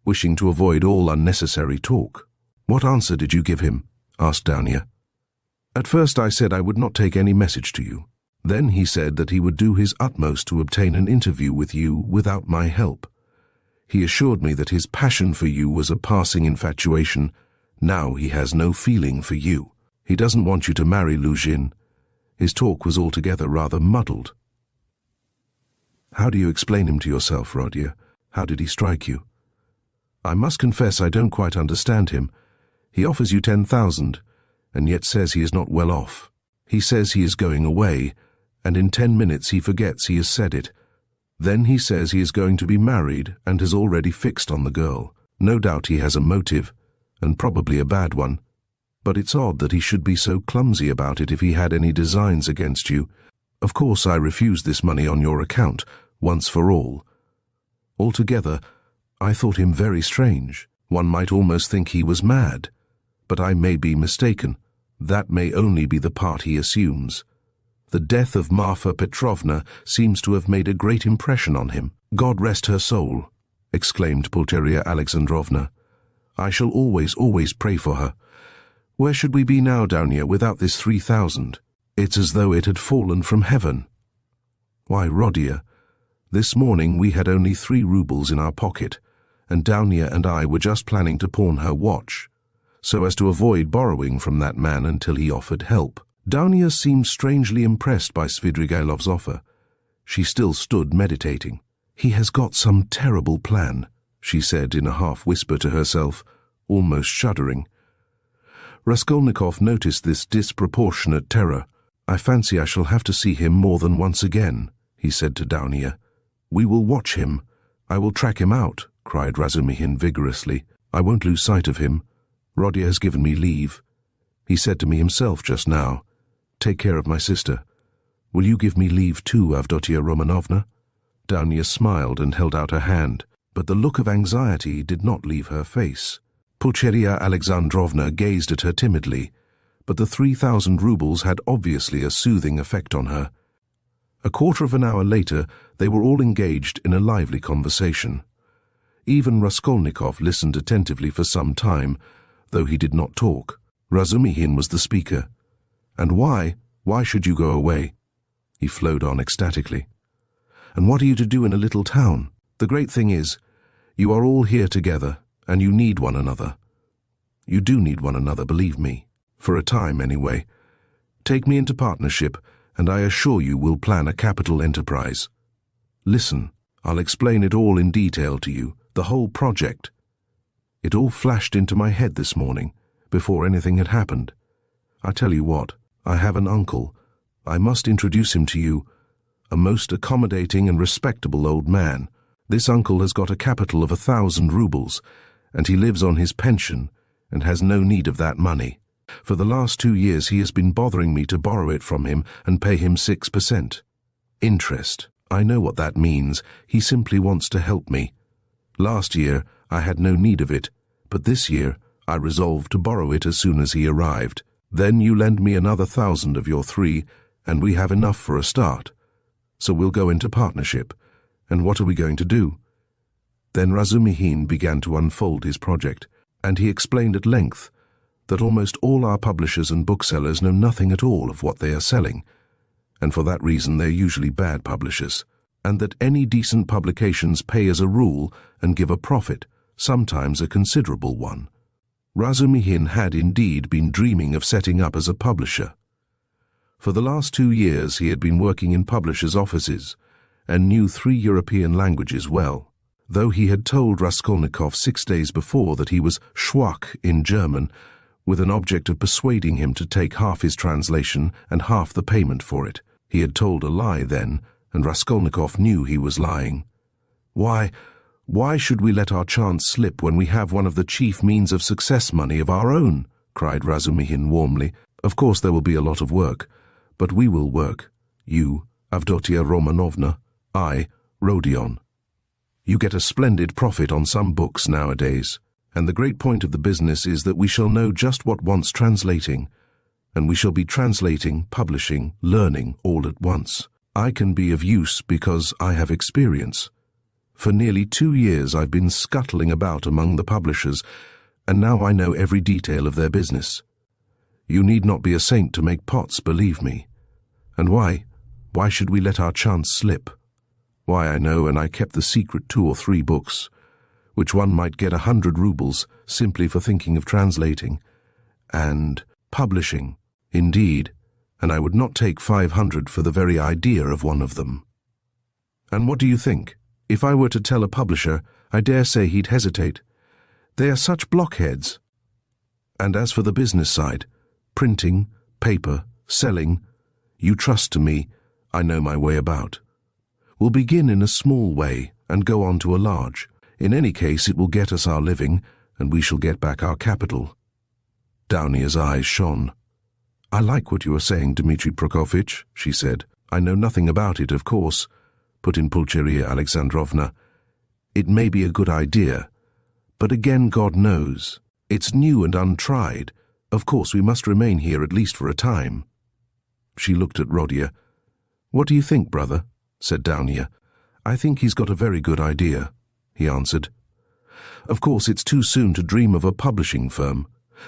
S1: wishing to avoid all unnecessary talk. "What answer did you give him?" asked Donia. "At first I said I would not take any message to you. Then he said that he would do his utmost to obtain an interview with you without my help. He assured me that his passion for you was a passing infatuation. Now he has no feeling for you. He doesn't want you to marry Lujin." His talk was altogether rather muddled. "How do you explain him to yourself, Rodia? How did he strike you?" "I must confess I don't quite understand him. He offers you 10,000, and yet says he is not well off. He says he is going away, and in 10 minutes he forgets he has said it. Then he says he is going to be married and has already fixed on the girl. No doubt he has a motive, and probably a bad one. But it's odd that he should be so clumsy about it if he had any designs against you. Of course I refused this money on your account, once for all. Altogether, I thought him very strange. One might almost think he was mad. But I may be mistaken. That may only be the part he assumes. The death of Marfa Petrovna seems to have made a great impression on him." "God rest her soul," exclaimed Pulcheria Alexandrovna. "I shall always pray for her. Where should we be now, Donia, without this 3,000? It's as though it had fallen from heaven." "Why, Rodia, this morning we had only 3 roubles in our pocket, and Donia and I were just planning to pawn her watch, so as to avoid borrowing from that man until he offered help." Donia seemed strangely impressed by Svidrigailov's offer. She still stood meditating. "He has got some terrible plan," she said in a half-whisper to herself, almost shuddering. Raskolnikov noticed this disproportionate terror. "I fancy I shall have to see him more than once again," he said to Donia. "We will watch him. I will track him out," cried Razumihin vigorously. "I won't lose sight of him. Rodia has given me leave. He said to me himself just now, 'Take care of my sister.' Will you give me leave too, Avdotia Romanovna?" Donia smiled and held out her hand, but the look of anxiety did not leave her face. Pulcheria Alexandrovna gazed at her timidly, but the 3,000 roubles had obviously a soothing effect on her. A quarter of an hour later, they were all engaged in a lively conversation. Even Raskolnikov listened attentively for some time, though he did not talk. Razumihin was the speaker. "And why? Why should you go away?" He flowed on ecstatically. "And what are you to do in a little town? The great thing is, you are all here together, and you need one another. You do need one another, believe me. For a time, anyway. Take me into partnership, and I assure you we'll plan a capital enterprise. Listen, I'll explain it all in detail to you, the whole project. It all flashed into my head this morning, before anything had happened. I tell you what, I have an uncle. I must introduce him to you, a most accommodating and respectable old man. This uncle has got a capital of 1,000 roubles, and he lives on his pension, and has no need of that money. For the last 2 years he has been bothering me to borrow it from him and pay him 6%. Interest. I know what that means. He simply wants to help me. Last year I had no need of it, but this year I resolved to borrow it as soon as he arrived. Then you lend me another 1,000 of your 3, and we have enough for a start. So we'll go into partnership. And what are we going to do?" Then Razumihin began to unfold his project, and he explained at length that almost all our publishers and booksellers know nothing at all of what they are selling, and for that reason they're usually bad publishers, and that any decent publications pay as a rule and give a profit, sometimes a considerable one. Razumihin had indeed been dreaming of setting up as a publisher. For the last 2 years he had been working in publishers' offices and knew 3 European languages well. Though he had told Raskolnikov 6 days before that he was schwach in German, with an object of persuading him to take half his translation and half the payment for it. He had told a lie then, and Raskolnikov knew he was lying. Why should we let our chance slip when we have one of the chief means of success money of our own? Cried Razumihin warmly. Of course there will be a lot of work, but we will work. You, Avdotia Romanovna, I, Rodion. You get a splendid profit on some books nowadays, and the great point of the business is that we shall know just what wants translating, and we shall be translating, publishing, learning all at once. I can be of use because I have experience. For nearly 2 years I've been scuttling about among the publishers, and now I know every detail of their business. You need not be a saint to make pots, believe me. And why should we let our chance slip? Why, I know, and I kept the secret 2 or 3 books, which one might get 100 rubles simply for thinking of translating. And publishing, indeed, and I would not take 500 for the very idea of one of them. And what do you think? If I were to tell a publisher, I dare say he'd hesitate. They are such blockheads. And as for the business side, printing, paper, selling, you trust to me, I know my way about. We'll begin in a small way and go on to a large. In any case, it will get us our living, and we shall get back our capital. Downia's eyes shone. I like what you are saying, Dmitri Prokofitch, she said. I know nothing about it, of course, put in Pulcheria Alexandrovna. It may be a good idea, but again, God knows. It's new and untried. Of course, we must remain here at least for a time. She looked at Rodia. What do you think, brother? Said Downia. I think he's got a very good idea, he answered. Of course, it's too soon to dream of a publishing firm,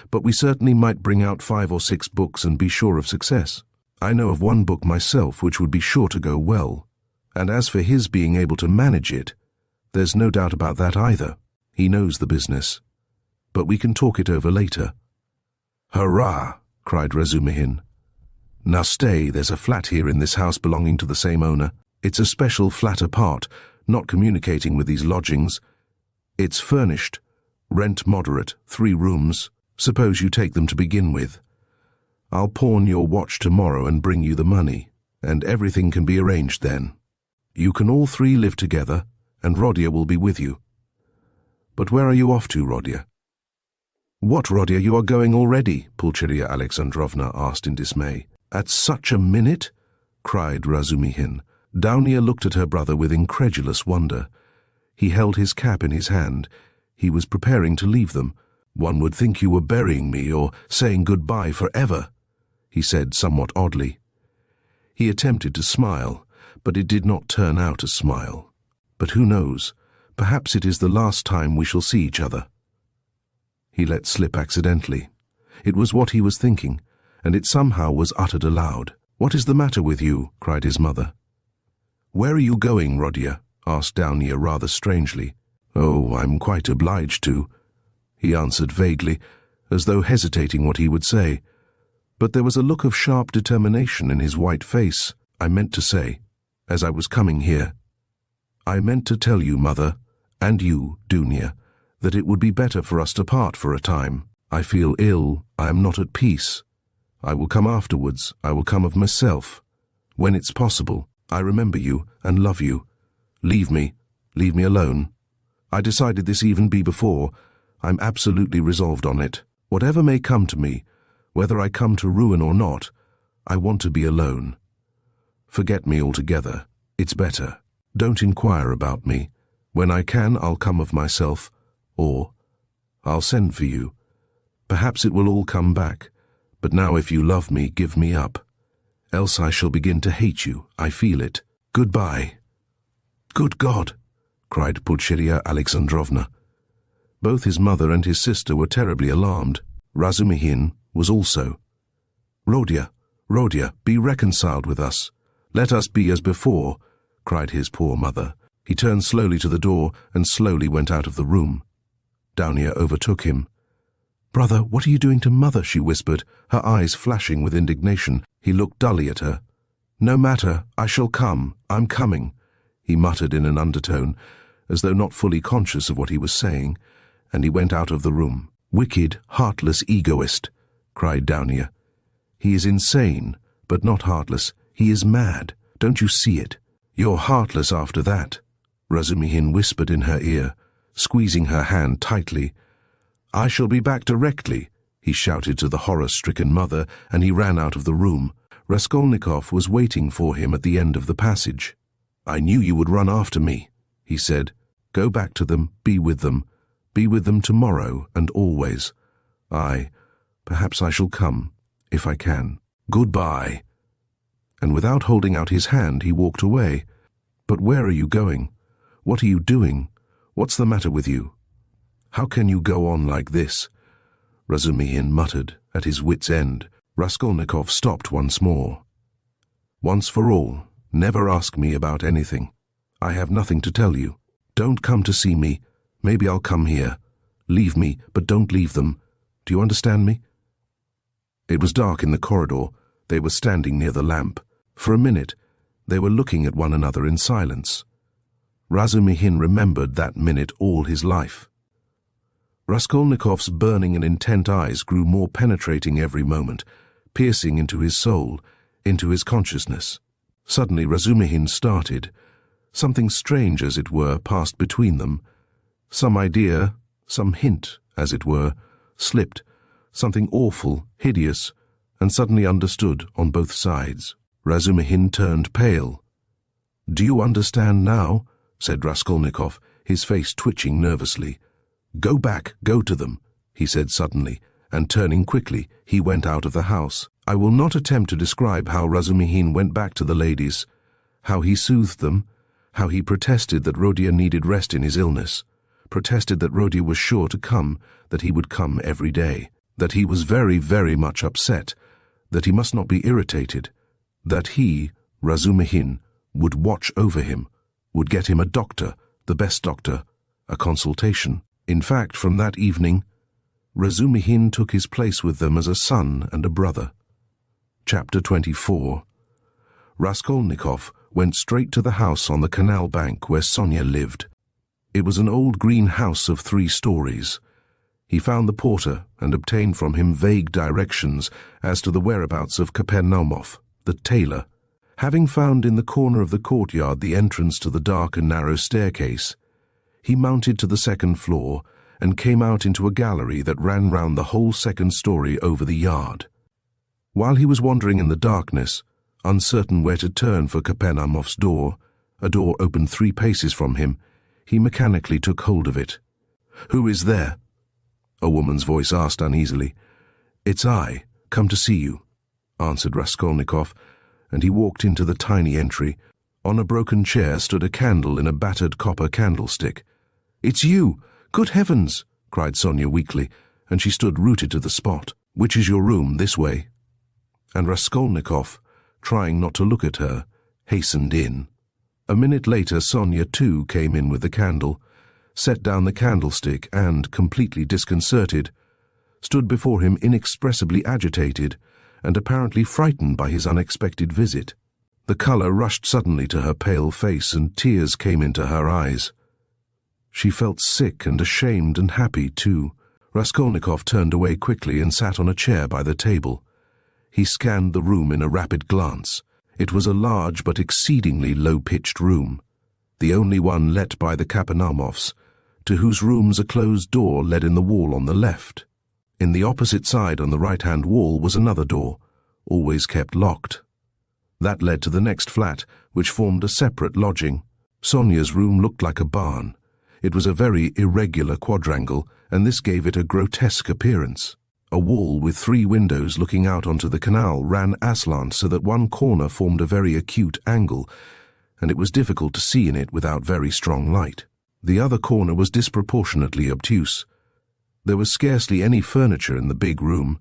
S1: but we certainly might bring out 5 or 6 books and be sure of success. I know of one book myself which would be sure to go well, and as for his being able to manage it, there's no doubt about that either. He knows the business. But we can talk it over later. Hurrah! Cried Razumihin. Now stay, there's a flat here in this house belonging to the same owner. It's a special flat apart, not communicating with these lodgings. It's furnished, rent moderate, 3 rooms. Suppose you take them to begin with. I'll pawn your watch tomorrow and bring you the money, and everything can be arranged then. You can all 3 live together, and Rodia will be with you. But where are you off to, Rodia? What, Rodia, you are going already? Pulcheria Alexandrovna asked in dismay. At such a minute? Cried Razumihin. Downia looked at her brother with incredulous wonder. He held his cap in his hand. He was preparing to leave them. One would think you were burying me or saying goodbye forever, he said somewhat oddly. He attempted to smile, but it did not turn out a smile. But who knows? Perhaps it is the last time we shall see each other. He let slip accidentally. It was what he was thinking, and it somehow was uttered aloud. What is the matter with you? Cried his mother. Where are you going, Rodia? Asked Downia rather strangely. Oh, I'm quite obliged to, he answered vaguely, as though hesitating what he would say. But there was a look of sharp determination in his white face. I meant to say, as I was coming here, I meant to tell you, mother, and you, Dounia, that it would be better for us to part for a time. I feel ill, I am not at peace. I will come afterwards, I will come of myself. When it's possible, I remember you and love you. Leave me alone. I decided this even before. I'm absolutely resolved on it. Whatever may come to me, whether I come to ruin or not, I want to be alone. Forget me altogether. It's better. Don't inquire about me. When I can, I'll come of myself, or I'll send for you. Perhaps it will all come back, but now if you love me, give me up. Else I shall begin to hate you. I feel it. Goodbye. Good God! Cried Pulcheria Alexandrovna. Both his mother and his sister were terribly alarmed. Razumihin was also. Rodia, be reconciled with us. Let us be as before, cried his poor mother. He turned slowly to the door and slowly went out of the room. Downia overtook him. Brother, what are you doing to mother? She whispered, her eyes flashing with indignation. He looked dully at her. "No matter, I shall come, I'm coming," he muttered in an undertone, as though not fully conscious of what he was saying, and he went out of the room. "Wicked, heartless egoist," cried Downia. "He is insane, but not heartless. He is mad. Don't you see it? You're heartless after that," Razumihin whispered in her ear, squeezing her hand tightly. "I shall be back directly," he shouted to the horror-stricken mother, and he ran out of the room. Raskolnikov was waiting for him at the end of the passage. "I knew you would run after me," he said. "Go back to them, be with them tomorrow and always. Perhaps I shall come, if I can. Goodbye." And without holding out his hand, he walked away. "But where are you going? What are you doing? What's the matter with you? How can you go on like this?" Razumihin muttered, at his wit's end. Raskolnikov stopped once more. "Once for all, never ask me about anything. I have nothing to tell you. Don't come to see me. Maybe I'll come here. Leave me, but don't leave them. Do you understand me?" It was dark in the corridor. They were standing near the lamp. For a minute, they were looking at one another in silence. Razumihin remembered that minute all his life. Raskolnikov's burning and intent eyes grew more penetrating every moment, piercing into his soul, into his consciousness. Suddenly Razumihin started. Something strange, as it were, passed between them. Some idea, some hint, as it were, slipped, something awful, hideous, and suddenly understood on both sides. Razumihin turned pale. "Do you understand now?" said Raskolnikov, his face twitching nervously. "Go back, go to them," he said suddenly, and turning quickly, he went out of the house. I will not attempt to describe how Razumihin went back to the ladies, how he soothed them, how he protested that Rodion needed rest in his illness, protested that Rodion was sure to come, that he would come every day, that he was very, very much upset, that he must not be irritated, that he, Razumihin, would watch over him, would get him a doctor, the best doctor, a consultation. In fact, from that evening, Razumihin took his place with them as a son and a brother. Chapter 24. Raskolnikov went straight to the house on the canal bank where Sonia lived. It was an old green house of 3 stories. He found the porter and obtained from him vague directions as to the whereabouts of Kapernaumov, the tailor. Having found in the corner of the courtyard the entrance to the dark and narrow staircase, he mounted to the 2nd floor and came out into a gallery that ran round the whole 2nd story over the yard. While he was wandering in the darkness, uncertain where to turn for Kapernaumov's door, a door opened 3 paces from him, he mechanically took hold of it. "Who is there?" a woman's voice asked uneasily. "It's I, come to see you," answered Raskolnikov, and he walked into the tiny entry. On a broken chair stood a candle in a battered copper candlestick. "It's you! Good heavens!" cried Sonia weakly, and she stood rooted to the spot. "Which is your room? This way?" And Raskolnikov, trying not to look at her, hastened in. A minute later Sonia too came in with the candle, set down the candlestick and, completely disconcerted, stood before him inexpressibly agitated and apparently frightened by his unexpected visit. The colour rushed suddenly to her pale face and tears came into her eyes. She felt sick and ashamed and happy too. Raskolnikov turned away quickly and sat on a chair by the table. He scanned the room in a rapid glance. It was a large but exceedingly low-pitched room, the only one let by the Kapernaumovs, to whose rooms a closed door led in the wall on the left. In the opposite side on the right-hand wall was another door, always kept locked. That led to the next flat, which formed a separate lodging. Sonia's room looked like a barn. It was a very irregular quadrangle, and this gave it a grotesque appearance. A wall with 3 windows looking out onto the canal ran aslant so that one corner formed a very acute angle, and it was difficult to see in it without very strong light. The other corner was disproportionately obtuse. There was scarcely any furniture in the big room.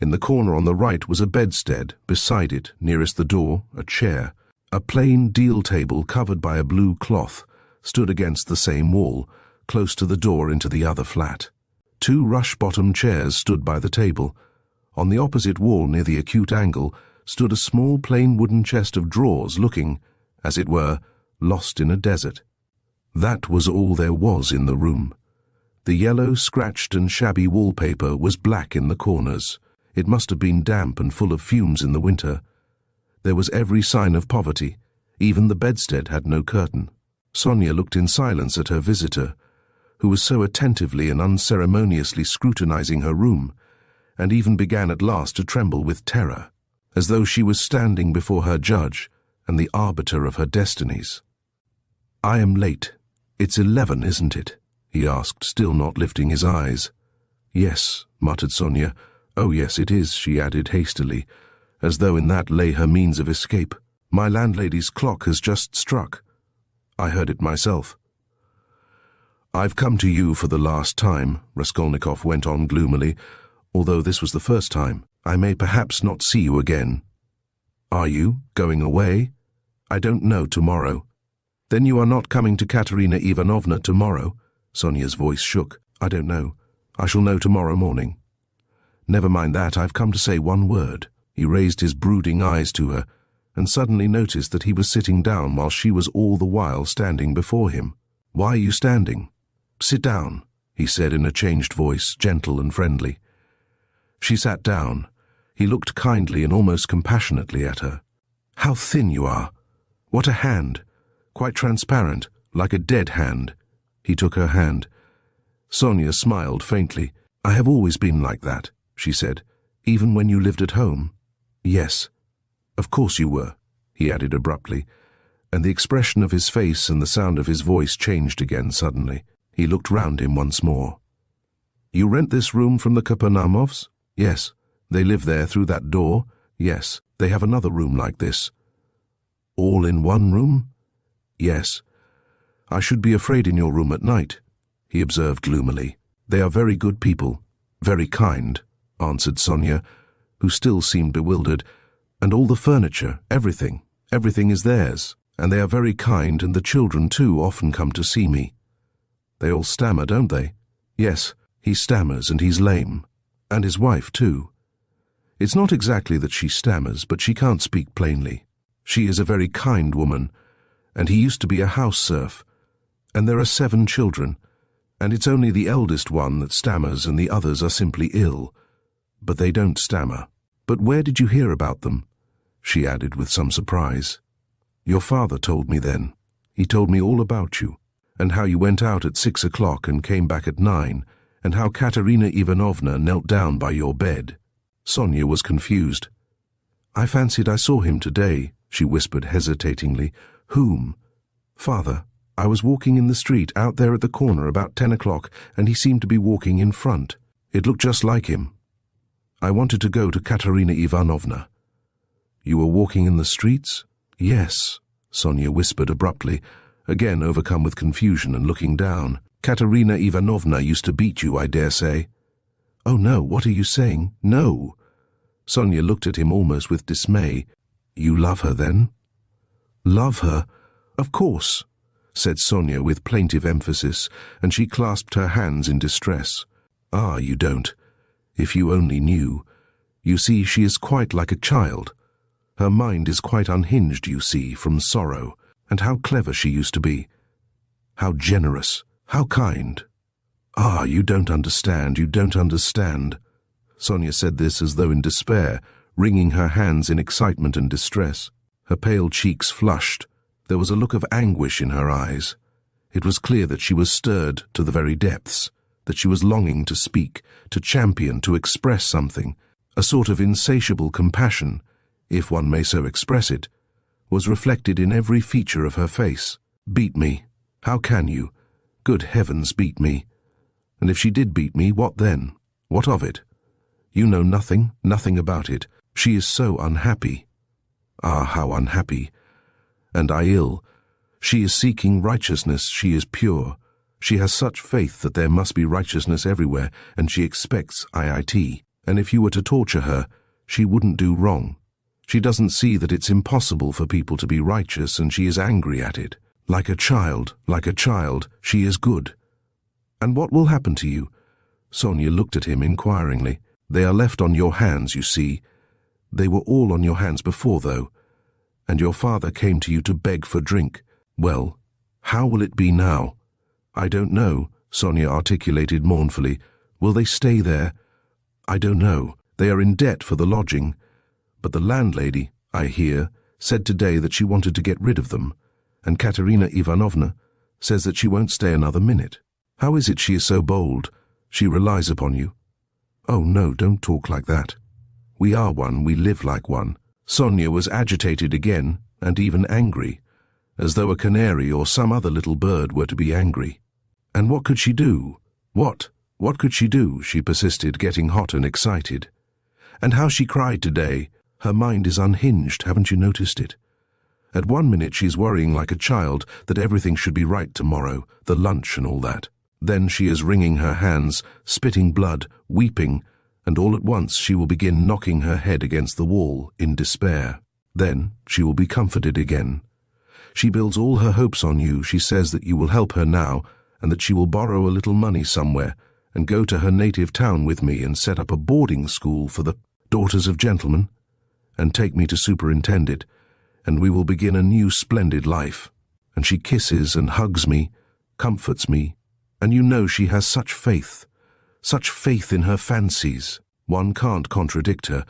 S1: In the corner on the right was a bedstead, beside it, nearest the door, a chair. A plain deal table covered by a blue cloth stood against the same wall, close to the door into the other flat. 2 rush-bottom chairs stood by the table. On the opposite wall near the acute angle stood a small plain wooden chest of drawers looking, as it were, lost in a desert. That was all there was in the room. The yellow, scratched and shabby wallpaper was black in the corners. It must have been damp and full of fumes in the winter. There was every sign of poverty. Even the bedstead had no curtain. Sonia looked in silence at her visitor, who was so attentively and unceremoniously scrutinizing her room, and even began at last to tremble with terror, as though she was standing before her judge and the arbiter of her destinies. "I am late. It's 11, isn't it?" he asked, still not lifting his eyes. "Yes," muttered Sonia. "Oh yes, it is," she added hastily, as though in that lay her means of escape. "My landlady's clock has just struck. I heard it myself." "I've come to you for the last time," Raskolnikov went on gloomily, "although this was the first time. I may perhaps not see you again." "Are you going away?" "I don't know tomorrow." "Then you are not coming to Katerina Ivanovna tomorrow?" Sonia's voice shook. "I don't know. I shall know tomorrow morning." "Never mind that. I've come to say one word." He raised his brooding eyes to her, and suddenly noticed that he was sitting down while she was all the while standing before him. "Why are you standing?" "Sit down," he said in a changed voice, gentle and friendly. She sat down. He looked kindly and almost compassionately at her. "How thin you are! What a hand! Quite transparent, like a dead hand." He took her hand. Sonia smiled faintly. "I have always been like that," she said. "Even when you lived at home?" "Yes. Of course you were," he added abruptly, and the expression of his face and the sound of his voice changed again suddenly. He looked round him once more. "You rent this room from the Kapernamovs?" "Yes." "They live there through that door?" "Yes." "They have another room like this?" "All in one room?" "Yes." "I should be afraid in your room at night," he observed gloomily. "They are very good people, very kind," answered Sonia, who still seemed bewildered. "And all the furniture, everything is theirs, and they are very kind, and the children, too, often come to see me." "They all stammer, don't they?" "Yes, he stammers, and he's lame. And his wife, too. It's not exactly that she stammers, but she can't speak plainly. She is a very kind woman, and he used to be a house serf. And there are 7 children, and it's only the eldest one that stammers, and the others are simply ill. But they don't stammer." "But where did you hear about them?" she added with some surprise. "Your father told me then. He told me all about you, and how you went out at 6 o'clock and came back at 9, and how Katerina Ivanovna knelt down by your bed." Sonia was confused. "I fancied I saw him today," she whispered hesitatingly. "Whom?" "Father. I was walking in the street out there at the corner about 10 o'clock, and he seemed to be walking in front. It looked just like him. I wanted to go to Katerina Ivanovna." "You were walking in the streets?" "Yes," Sonia whispered abruptly, again overcome with confusion and looking down. "Katerina Ivanovna used to beat you, I dare say." "Oh no, what are you saying? No." Sonia looked at him almost with dismay. "You love her, then?" "Love her? Of course," said Sonia with plaintive emphasis, and she clasped her hands in distress. "Ah, you don't. If you only knew. You see, she is quite like a child. Her mind is quite unhinged, you see, from sorrow. And how clever she used to be. How generous, how kind. Ah, you don't understand, you don't understand." Sonia said this as though in despair, wringing her hands in excitement and distress. Her pale cheeks flushed. There was a look of anguish in her eyes. It was clear that she was stirred to the very depths, that she was longing to speak, to champion, to express something. A sort of insatiable compassion, if one may so express it, was reflected in every feature of her face. "Beat me? How can you? Good heavens, beat me. And if she did beat me, what then? What of it? You know nothing about it. She is so unhappy. Ah, how unhappy. And I ill. She is seeking righteousness, she is pure. She has such faith that there must be righteousness everywhere, and she expects it. And if you were to torture her, she wouldn't do wrong. She doesn't see that it's impossible for people to be righteous, and she is angry at it. Like a child, she is good. And what will happen to you?" Sonia looked at him inquiringly. "They are left on your hands, you see. They were all on your hands before, though, and your father came to you to beg for drink. Well, how will it be now?" "I don't know," Sonia articulated mournfully. "Will they stay there?" "I don't know. They are in debt for the lodging. But the landlady, I hear, said today that she wanted to get rid of them, and Katerina Ivanovna says that she won't stay another minute. How is it she is so bold? She relies upon you." "Oh, no, don't talk like that. We are one, we live like one." Sonia was agitated again, and even angry, as though a canary or some other little bird were to be angry. And what could she do? What could she do? She persisted, getting hot and excited. And how she cried today. Her mind is unhinged, haven't you noticed it? At one minute she's worrying like a child that everything should be right tomorrow, the lunch and all that. Then she is wringing her hands, spitting blood, weeping, and all at once she will begin knocking her head against the wall in despair. Then she will be comforted again. She builds all her hopes on you. She says that you will help her now, and that she will borrow a little money somewhere, and go to her native town with me and set up a boarding school for the daughters of gentlemen, and take me to superintend it, and we will begin a new splendid life. And she kisses and hugs me, comforts me, and you know she has such faith in her fancies. One can't contradict her.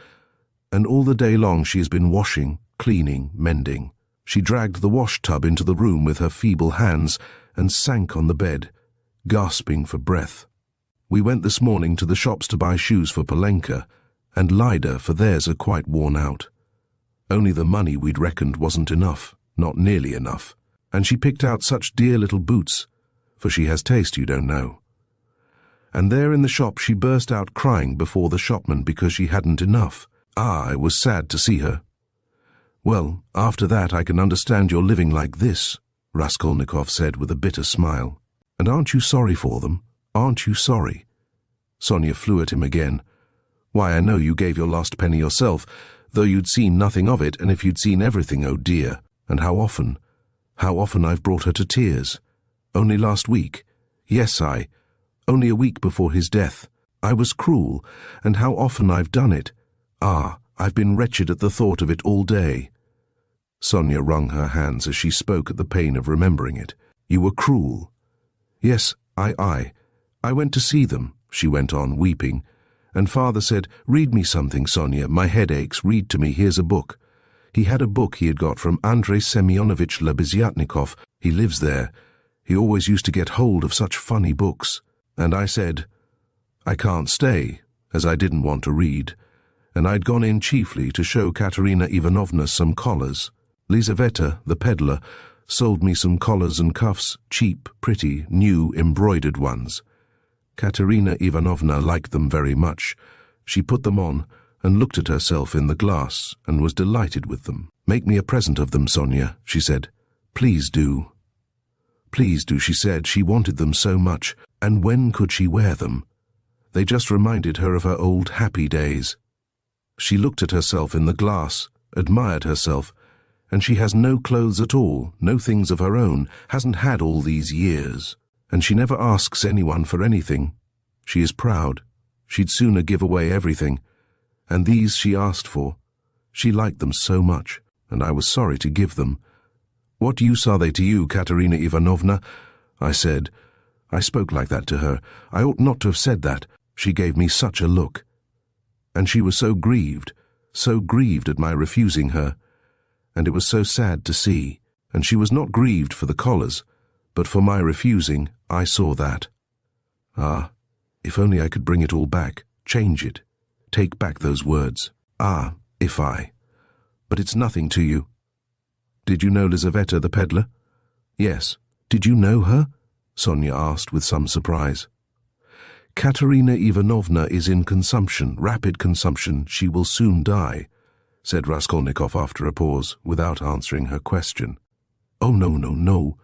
S1: And all the day long she has been washing, cleaning, mending. She dragged the wash-tub into the room with her feeble hands and sank on the bed, gasping for breath. We went this morning to the shops to buy shoes for Polenka and Lida, for theirs are quite worn out. Only the money we'd reckoned wasn't enough, not nearly enough. And she picked out such dear little boots, for she has taste, you don't know. And there in the shop she burst out crying before the shopman because she hadn't enough. I was sad to see her. "Well, after that I can understand your living like this," Raskolnikov said with a bitter smile. "And aren't you sorry for them? Aren't you sorry?" Sonia flew at him again. "Why, I know you gave your last penny yourself, though you'd seen nothing of it, and if you'd seen everything, oh dear. And how often I've brought her to tears. Only last week. Yes, only a week before his death. I was cruel, and how often I've done it. I've been wretched at the thought of it all day." Sonia wrung her hands as she spoke at the pain of remembering it. "You were cruel." "Yes, I went to see them," she went on, weeping. "And father said, 'Read me something, Sonia, my head aches, read to me, here's a book.' He had a book he had got from Andrei Semyonovich Lebeziatnikov. He lives there. He always used to get hold of such funny books. And I said, 'I can't stay,' as I didn't want to read. And I'd gone in chiefly to show Katerina Ivanovna some collars. Lizaveta, the peddler, sold me some collars and cuffs, cheap, pretty, new, embroidered ones. Katerina Ivanovna liked them very much. She put them on and looked at herself in the glass and was delighted with them. 'Make me a present of them, Sonia,' she said. 'Please do.' 'Please do,' she said. She wanted them so much. And when could she wear them? They just reminded her of her old happy days. She looked at herself in the glass, admired herself, and she has no clothes at all, no things of her own, hasn't had all these years. And she never asks anyone for anything. She is proud. She'd sooner give away everything. And these she asked for. She liked them so much, and I was sorry to give them. 'What use are they to you, Katerina Ivanovna?' I said. I spoke like that to her. I ought not to have said that. She gave me such a look. And she was so grieved at my refusing her. And it was so sad to see. And she was not grieved for the collars, but for my refusing. I saw that. If only I could bring it all back, change it, take back those words. If I. But it's nothing to you. Did you know Lizaveta the peddler? Yes. Did you know her? Sonia asked with some surprise. Katerina Ivanovna is in consumption, rapid consumption. She will soon die, said Raskolnikov after a pause, without answering her question. Oh, no.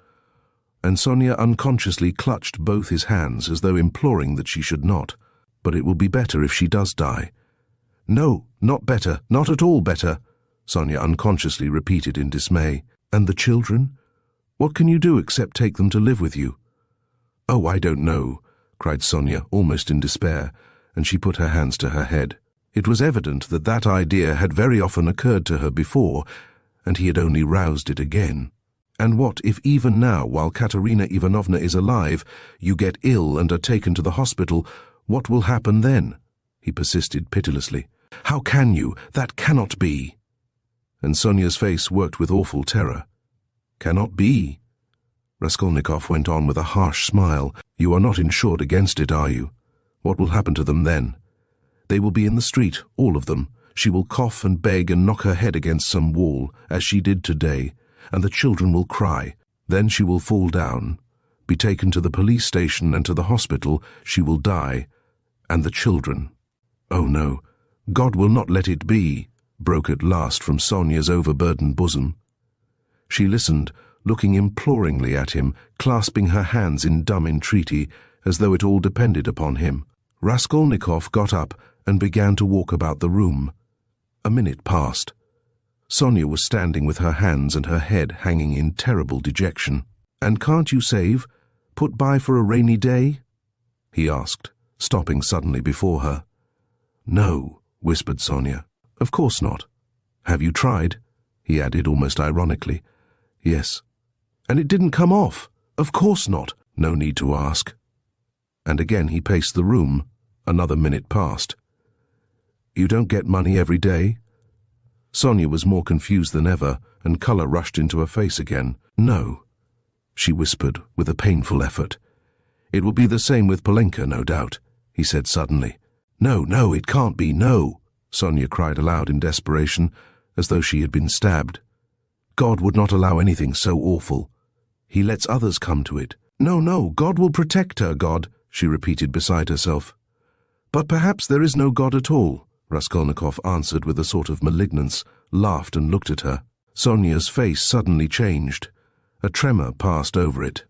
S1: And Sonia unconsciously clutched both his hands as though imploring that she should not. But it will be better if she does die. No, not better, not at all better, Sonia unconsciously repeated in dismay. And the children? What can you do except take them to live with you? Oh, I don't know, cried Sonia, almost in despair, and she put her hands to her head. It was evident that that idea had very often occurred to her before, and he had only roused it again. And what if even now, while Katerina Ivanovna is alive, you get ill and are taken to the hospital? What will happen then? He persisted pitilessly. How can you? That cannot be. And Sonia's face worked with awful terror. Cannot be? Raskolnikov went on with a harsh smile. You are not insured against it, are you? What will happen to them then? They will be in the street, all of them. She will cough and beg and knock her head against some wall, as she did today, and the children will cry. Then she will fall down, be taken to the police station and to the hospital. She will die. And the children. Oh no, God will not let it be, broke at last from Sonia's overburdened bosom. She listened, looking imploringly at him, clasping her hands in dumb entreaty, as though it all depended upon him. Raskolnikov got up and began to walk about the room. A minute passed. Sonia was standing with her hands and her head hanging in terrible dejection. "And can't you save? Put by for a rainy day?" he asked, stopping suddenly before her. "No," whispered Sonia. "Of course not." "Have you tried?" he added almost ironically. "Yes." "And it didn't come off?" "Of course not." "No need to ask." And again he paced the room. Another minute passed. "You don't get money every day?" Sonia was more confused than ever, and colour rushed into her face again. "No," she whispered with a painful effort. "It will be the same with Polenka, no doubt," he said suddenly. "No, no, it can't be, no," Sonia cried aloud in desperation, as though she had been stabbed. "God would not allow anything so awful. He lets others come to it. No, no, God will protect her, God," she repeated beside herself. "But perhaps there is no God at all," Raskolnikov answered with a sort of malignance, laughed and looked at her. Sonia's face suddenly changed. A tremor passed over it.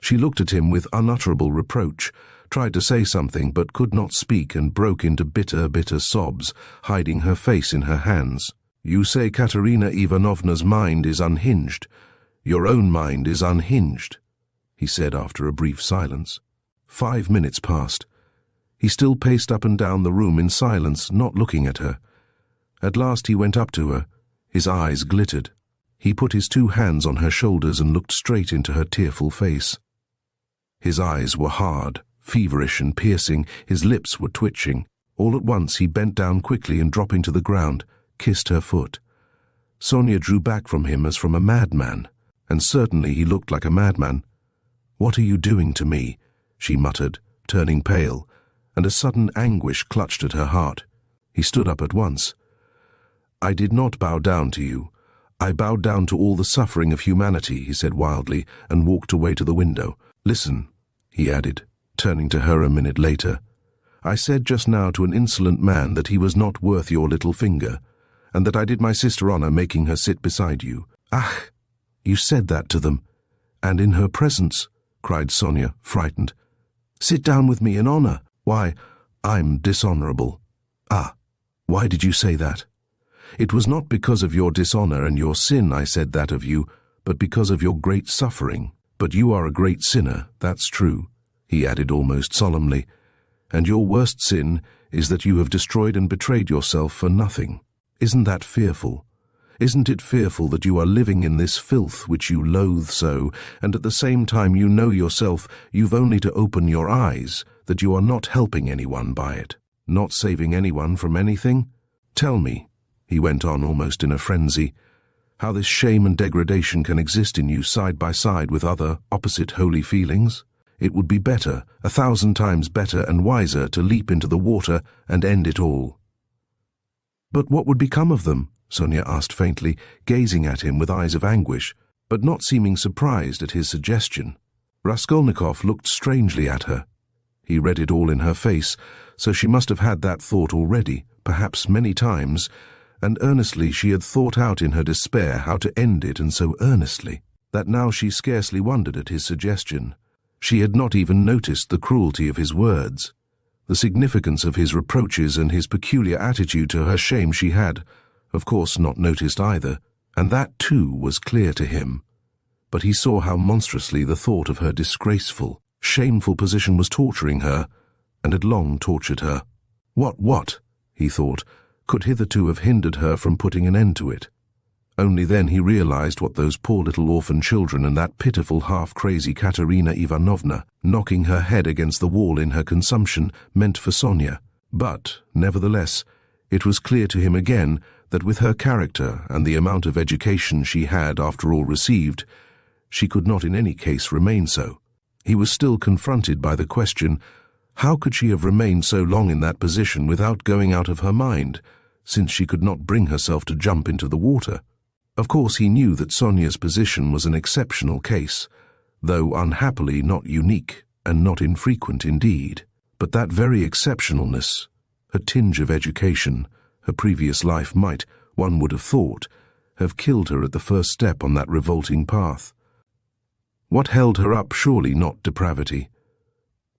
S1: She looked at him with unutterable reproach, tried to say something but could not speak, and broke into bitter, bitter sobs, hiding her face in her hands. "You say Katerina Ivanovna's mind is unhinged. Your own mind is unhinged," he said after a brief silence. 5 minutes passed. He still paced up and down the room in silence, not looking at her. At last he went up to her. His eyes glittered. He put his 2 hands on her shoulders and looked straight into her tearful face. His eyes were hard, feverish and piercing. His lips were twitching. All at once he bent down quickly and, dropping to the ground, kissed her foot. Sonia drew back from him as from a madman, and certainly he looked like a madman. "What are you doing to me?" she muttered, turning pale, and a sudden anguish clutched at her heart. He stood up at once. "I did not bow down to you. I bowed down to all the suffering of humanity," he said wildly, and walked away to the window. "Listen," he added, turning to her a minute later. "I said just now to an insolent man that he was not worth your little finger, and that I did my sister honour making her sit beside you." "Ach, you said that to them, and in her presence," cried Sonia, frightened. "Sit down with me in honour. Why, I'm dishonourable." "Ah, why did you say that?" "It was not because of your dishonour and your sin I said that of you, but because of your great suffering. But you are a great sinner, that's true," he added almost solemnly, "and your worst sin is that you have destroyed and betrayed yourself for nothing. Isn't that fearful? Isn't it fearful that you are living in this filth which you loathe so, and at the same time you know yourself you've only to open your eyes, that you are not helping anyone by it, not saving anyone from anything? Tell me," he went on almost in a frenzy, "how this shame and degradation can exist in you side by side with other opposite holy feelings? It would be better, 1,000 times better and wiser, to leap into the water and end it all." "But what would become of them?" Sonia asked faintly, gazing at him with eyes of anguish, but not seeming surprised at his suggestion. Raskolnikov looked strangely at her. He read it all in her face, so she must have had that thought already, perhaps many times, and earnestly she had thought out in her despair how to end it, and so earnestly, that now she scarcely wondered at his suggestion. She had not even noticed the cruelty of his words. The significance of his reproaches and his peculiar attitude to her shame she had, of course, not noticed either, and that too was clear to him. But he saw how monstrously the thought of her disgraceful, shameful position was torturing her, and had long tortured her. What? he thought, could hitherto have hindered her from putting an end to it. Only then he realized what those poor little orphan children and that pitiful half-crazy Katerina Ivanovna, knocking her head against the wall in her consumption, meant for Sonia. But, nevertheless, it was clear to him again that with her character and the amount of education she had after all received, she could not in any case remain so. He was still confronted by the question, how could she have remained so long in that position without going out of her mind, since she could not bring herself to jump into the water? Of course he knew that Sonia's position was an exceptional case, though unhappily not unique and not infrequent indeed. But that very exceptionalness, her tinge of education, her previous life might, one would have thought, have killed her at the first step on that revolting path. What held her up? Surely not depravity.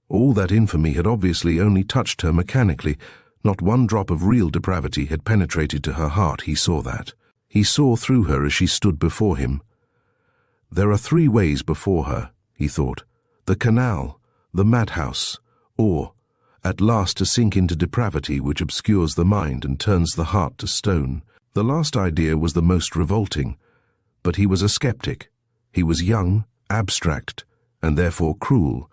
S1: All that infamy had obviously only touched her mechanically. Not one drop of real depravity had penetrated to her heart, he saw that. He saw through her as she stood before him. There are three ways before her, he thought: the canal, the madhouse, or, at last, to sink into depravity which obscures the mind and turns the heart to stone. The last idea was the most revolting, but he was a skeptic. He was young, abstract, and therefore cruel,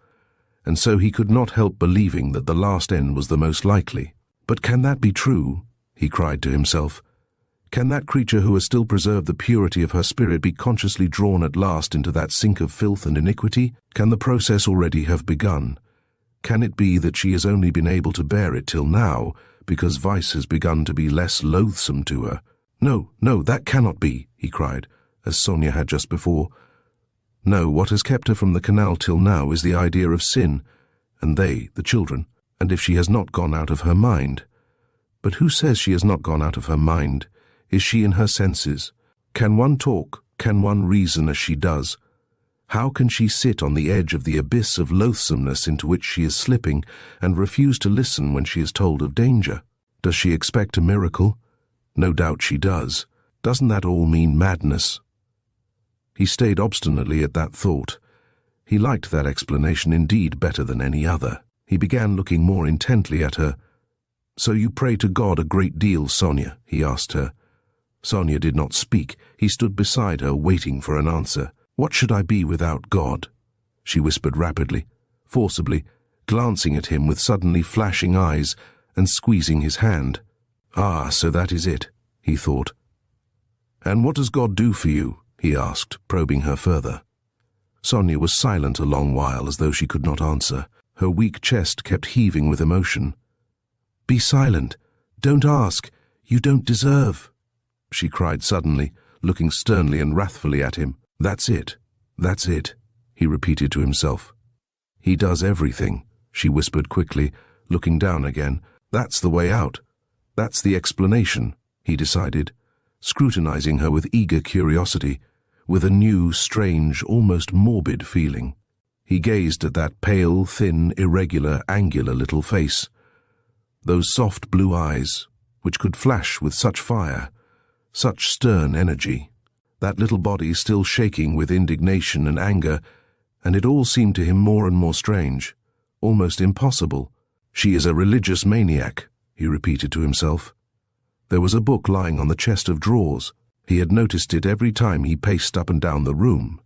S1: and so he could not help believing that the last end was the most likely. But can that be true? He cried to himself. Can that creature who has still preserved the purity of her spirit be consciously drawn at last into that sink of filth and iniquity? Can the process already have begun? Can it be that she has only been able to bear it till now because vice has begun to be less loathsome to her? No, no, that cannot be, he cried, as Sonia had just before. No, what has kept her from the canal till now is the idea of sin, and they, the children, and if she has not gone out of her mind. But who says she has not gone out of her mind? Is she in her senses? Can one talk, can one reason as she does? How can she sit on the edge of the abyss of loathsomeness into which she is slipping and refuse to listen when she is told of danger? Does she expect a miracle? No doubt she does. Doesn't that all mean madness? He stayed obstinately at that thought. He liked that explanation indeed better than any other. He began looking more intently at her. So you pray to God a great deal, Sonia? He asked her. Sonia did not speak. He stood beside her, waiting for an answer. What should I be without God? She whispered rapidly, forcibly, glancing at him with suddenly flashing eyes and squeezing his hand. Ah, so that is it, he thought. And what does God do for you? He asked, probing her further. Sonia was silent a long while, as though she could not answer. Her weak chest kept heaving with emotion. Be silent. Don't ask. You don't deserve, she cried suddenly, looking sternly and wrathfully at him. That's it, he repeated to himself. He does everything, she whispered quickly, looking down again. That's the way out. That's the explanation, he decided, scrutinizing her with eager curiosity, with a new, strange, almost morbid feeling. He gazed at that pale, thin, irregular, angular little face, those soft blue eyes, which could flash with such fire, such stern energy, that little body still shaking with indignation and anger, and it all seemed to him more and more strange, almost impossible. She is a religious maniac, he repeated to himself. There was a book lying on the chest of drawers. He had noticed it every time he paced up and down the room.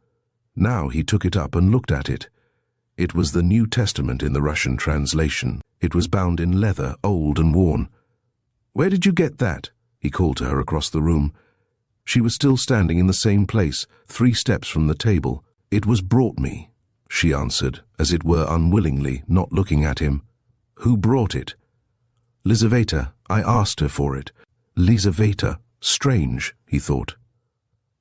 S1: Now he took it up and looked at it. It was the New Testament in the Russian translation. It was bound in leather, old and worn. Where did you get that? He called to her across the room. She was still standing in the same place, 3 steps from the table. It was brought me, she answered, as it were unwillingly, not looking at him. Who brought it? Lizaveta. I asked her for it. Lizaveta. Strange, he thought.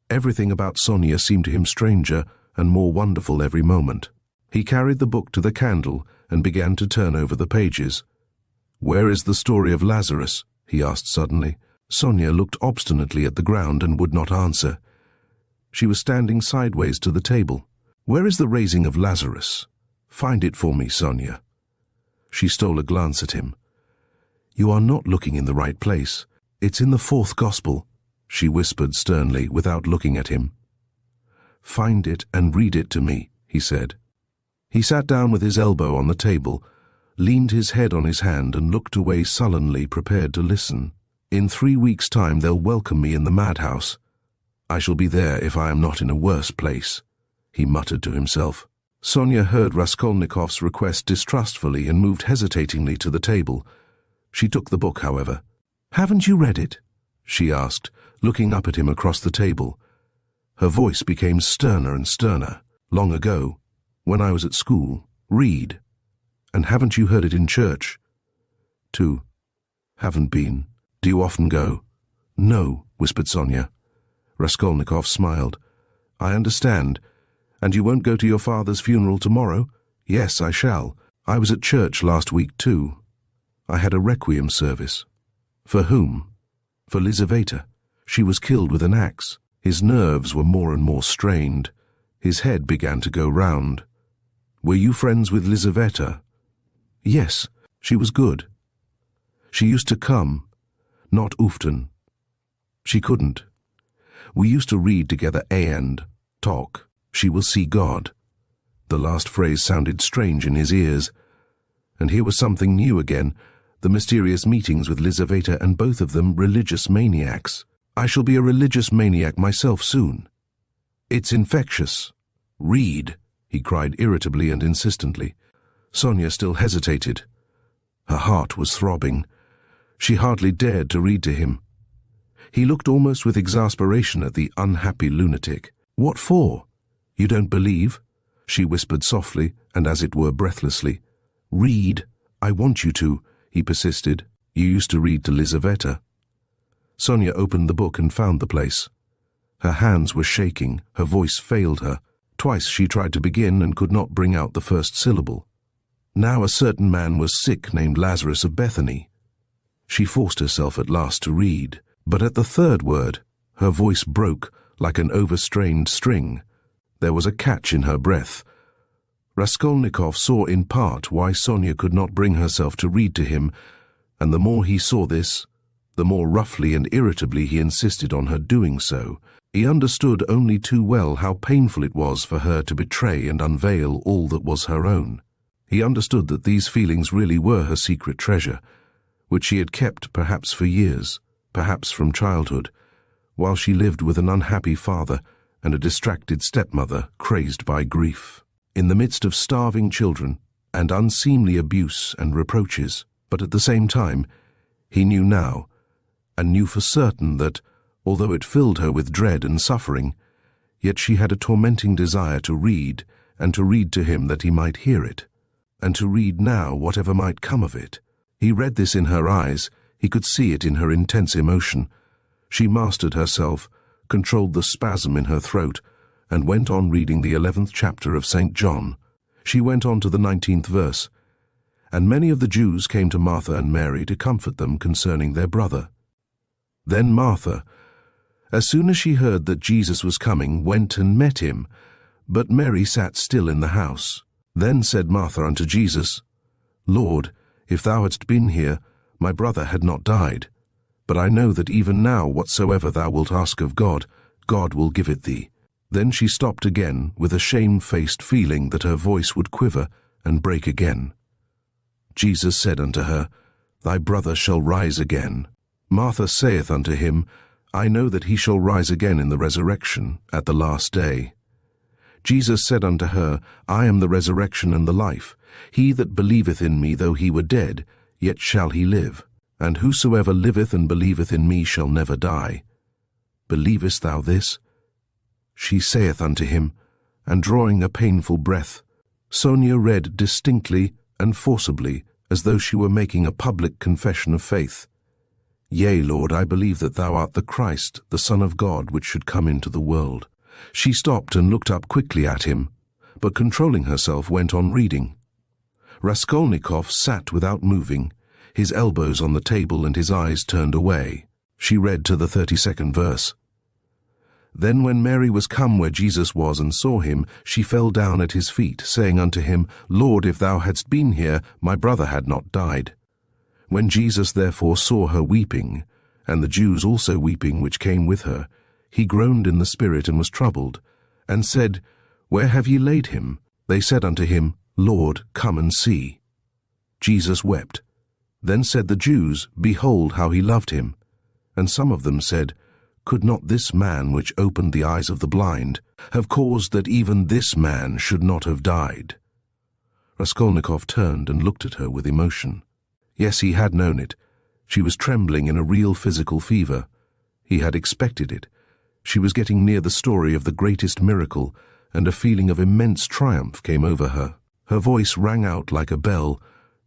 S1: Everything about Sonia seemed to him stranger and more wonderful every moment. He carried the book to the candle and began to turn over the pages. Where is the story of Lazarus? He asked suddenly. Sonia looked obstinately at the ground and would not answer. She was standing sideways to the table. Where is the raising of Lazarus? Find it for me, Sonia. She stole a glance at him. You are not looking in the right place. It's in the 4th Gospel, she whispered sternly, without looking at him. Find it and read it to me, he said. He sat down with his elbow on the table, leaned his head on his hand and looked away sullenly, prepared to listen. "In 3 weeks' time they'll welcome me in the madhouse. I shall be there if I am not in a worse place," he muttered to himself. Sonia heard Raskolnikov's request distrustfully and moved hesitatingly to the table. She took the book, however. "Haven't you read it?" she asked, looking up at him across the table. Her voice became sterner and sterner. "Long ago, when I was at school. Read. And haven't you heard it in church?" "Too. Haven't been. Do you often go?" "No," whispered Sonia. Raskolnikov smiled. "I understand. And you won't go to your father's funeral tomorrow?" "Yes, I shall. I was at church last week too. I had a requiem service." "For whom?" "For Lizaveta. She was killed with an axe." His nerves were more and more strained. His head began to go round. "Were you friends with Lizaveta?" "Yes, she was good. She used to come, not often. She couldn't. We used to read together and talk. She will see God." The last phrase sounded strange in his ears. And here was something new again, the mysterious meetings with Lizaveta, and both of them religious maniacs. "I shall be a religious maniac myself soon. It's infectious. Read," he cried irritably and insistently. Sonia still hesitated. Her heart was throbbing. She hardly dared to read to him. He looked almost with exasperation at the unhappy lunatic. "What for? You don't believe?" she whispered softly and as it were breathlessly. "Read. I want you to," he persisted. "You used to read to Lizaveta." Sonia opened the book and found the place. Her hands were shaking, her voice failed her. Twice she tried to begin and could not bring out the first syllable. "Now a certain man was sick named Lazarus of Bethany." She forced herself at last to read, but at the third word, her voice broke like an overstrained string. There was a catch in her breath. Raskolnikov saw in part why Sonia could not bring herself to read to him, and the more he saw this, the more roughly and irritably he insisted on her doing so. He understood only too well how painful it was for her to betray and unveil all that was her own. He understood that these feelings really were her secret treasure, which she had kept perhaps for years, perhaps from childhood, while she lived with an unhappy father and a distracted stepmother crazed by grief, in the midst of starving children and unseemly abuse and reproaches. But at the same time, he knew now, and knew for certain that, although it filled her with dread and suffering, yet she had a tormenting desire to read, and to read to him that he might hear it, and to read now whatever might come of it. He read this in her eyes, he could see it in her intense emotion. She mastered herself, controlled the spasm in her throat, and went on reading the 11th chapter of St. John. She went on to the 19th verse. "And many of the Jews came to Martha and Mary to comfort them concerning their brother. Then Martha, as soon as she heard that Jesus was coming, went and met him, but Mary sat still in the house. Then said Martha unto Jesus, Lord, if thou hadst been here, my brother had not died. But I know that even now whatsoever thou wilt ask of God, God will give it thee." Then she stopped again, with a shamefaced feeling that her voice would quiver and break again. Jesus said unto her, Thy brother shall rise again. Martha saith unto him, I know that he shall rise again in the resurrection at the last day. Jesus said unto her, I am the resurrection and the life. He that believeth in me, though he were dead, yet shall he live. And whosoever liveth and believeth in me shall never die. Believest thou this? She saith unto him, and drawing a painful breath, Sonia read distinctly and forcibly, as though she were making a public confession of faith. Yea, Lord, I believe that thou art the Christ, the Son of God, which should come into the world. She stopped and looked up quickly at him, but controlling herself went on reading. Raskolnikov sat without moving, his elbows on the table and his eyes turned away. She read to the 32nd verse. Then when Mary was come where Jesus was and saw him, she fell down at his feet, saying unto him, Lord, if thou hadst been here, my brother had not died. When Jesus therefore saw her weeping, and the Jews also weeping which came with her, he groaned in the spirit and was troubled, and said, Where have ye laid him? They said unto him, Lord, come and see. Jesus wept. Then said the Jews, Behold how he loved him. And some of them said, Could not this man which opened the eyes of the blind have caused that even this man should not have died? Raskolnikov turned and looked at her with emotion. Yes, he had known it. She was trembling in a real physical fever. He had expected it. She was getting near the story of the greatest miracle, and a feeling of immense triumph came over her. Her voice rang out like a bell.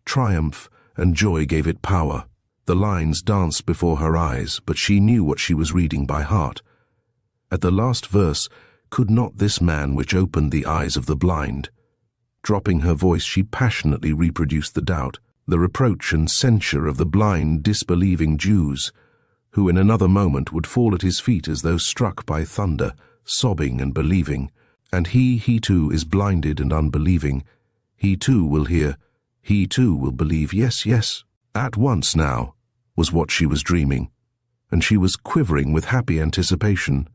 S1: Triumph and joy gave it power. The lines danced before her eyes, but she knew what she was reading by heart. At the last verse, Could not this man which opened the eyes of the blind? Dropping her voice, she passionately reproduced the doubt, the reproach and censure of the blind, disbelieving Jews, who in another moment would fall at his feet as though struck by thunder, sobbing and believing. And he too is blinded and unbelieving. He too will hear. He too will believe. Yes, yes. At once now, was what she was dreaming, and she was quivering with happy anticipation.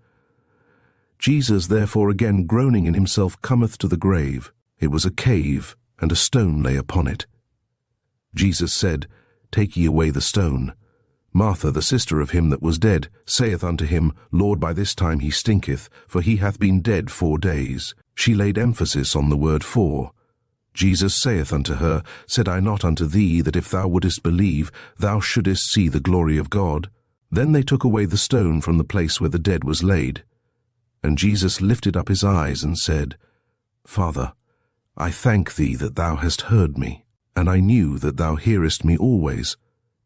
S1: Jesus, therefore, again groaning in himself, cometh to the grave. It was a cave, and a stone lay upon it. Jesus said, Take ye away the stone. Martha, the sister of him that was dead, saith unto him, Lord, by this time he stinketh, for he hath been dead 4 days. She laid emphasis on the word 4. Jesus saith unto her, Said I not unto thee, that if thou wouldest believe, thou shouldest see the glory of God? Then they took away the stone from the place where the dead was laid. And Jesus lifted up his eyes and said, Father, I thank thee that thou hast heard me, and I knew that thou hearest me always.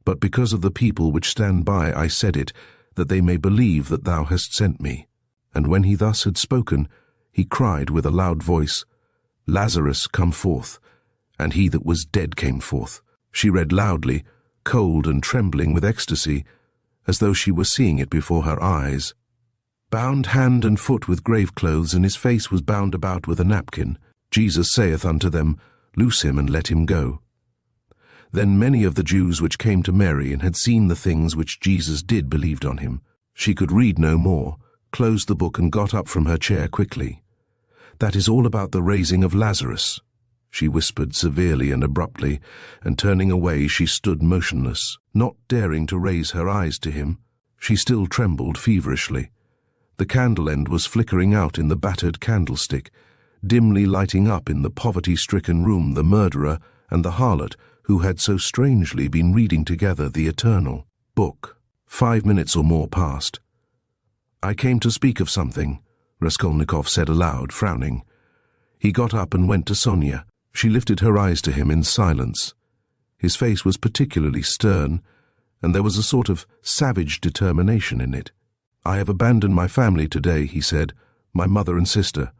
S1: But because of the people which stand by I said it, that they may believe that thou hast sent me. And when he thus had spoken, he cried with a loud voice, Lazarus, come forth. And he that was dead came forth. She read loudly, cold and trembling with ecstasy, as though she were seeing it before her eyes. Bound hand and foot with grave clothes, and his face was bound about with a napkin. Jesus saith unto them, Loose him and let him go. Then many of the Jews which came to Mary and had seen the things which Jesus did believed on him. She could read no more, closed the book and got up from her chair quickly. That is all about the raising of Lazarus, she whispered severely and abruptly, and turning away she stood motionless, not daring to raise her eyes to him. She still trembled feverishly. The candle end was flickering out in the battered candlestick, dimly lighting up in the poverty-stricken room the murderer and the harlot who had so strangely been reading together the eternal book. 5 minutes or more passed. I came to speak of something, Raskolnikov said aloud, frowning. He got up and went to Sonia. She lifted her eyes to him in silence. His face was particularly stern, and there was a sort of savage determination in it. I have abandoned my family today, he said, my mother and sister.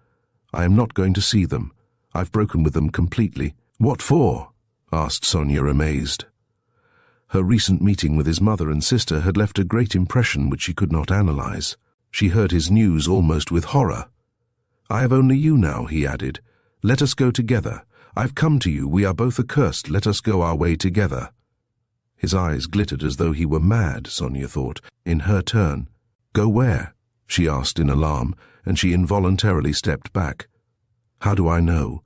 S1: I am not going to see them. I've broken with them completely. What for? Asked Sonia, amazed. Her recent meeting with his mother and sister had left a great impression which she could not analyze. She heard his news almost with horror. I have only you now, he added. Let us go together. I've come to you. We are both accursed. Let us go our way together. His eyes glittered as though he were mad, Sonia thought, in her turn. Go where? She asked in alarm, and she involuntarily stepped back. How do I know?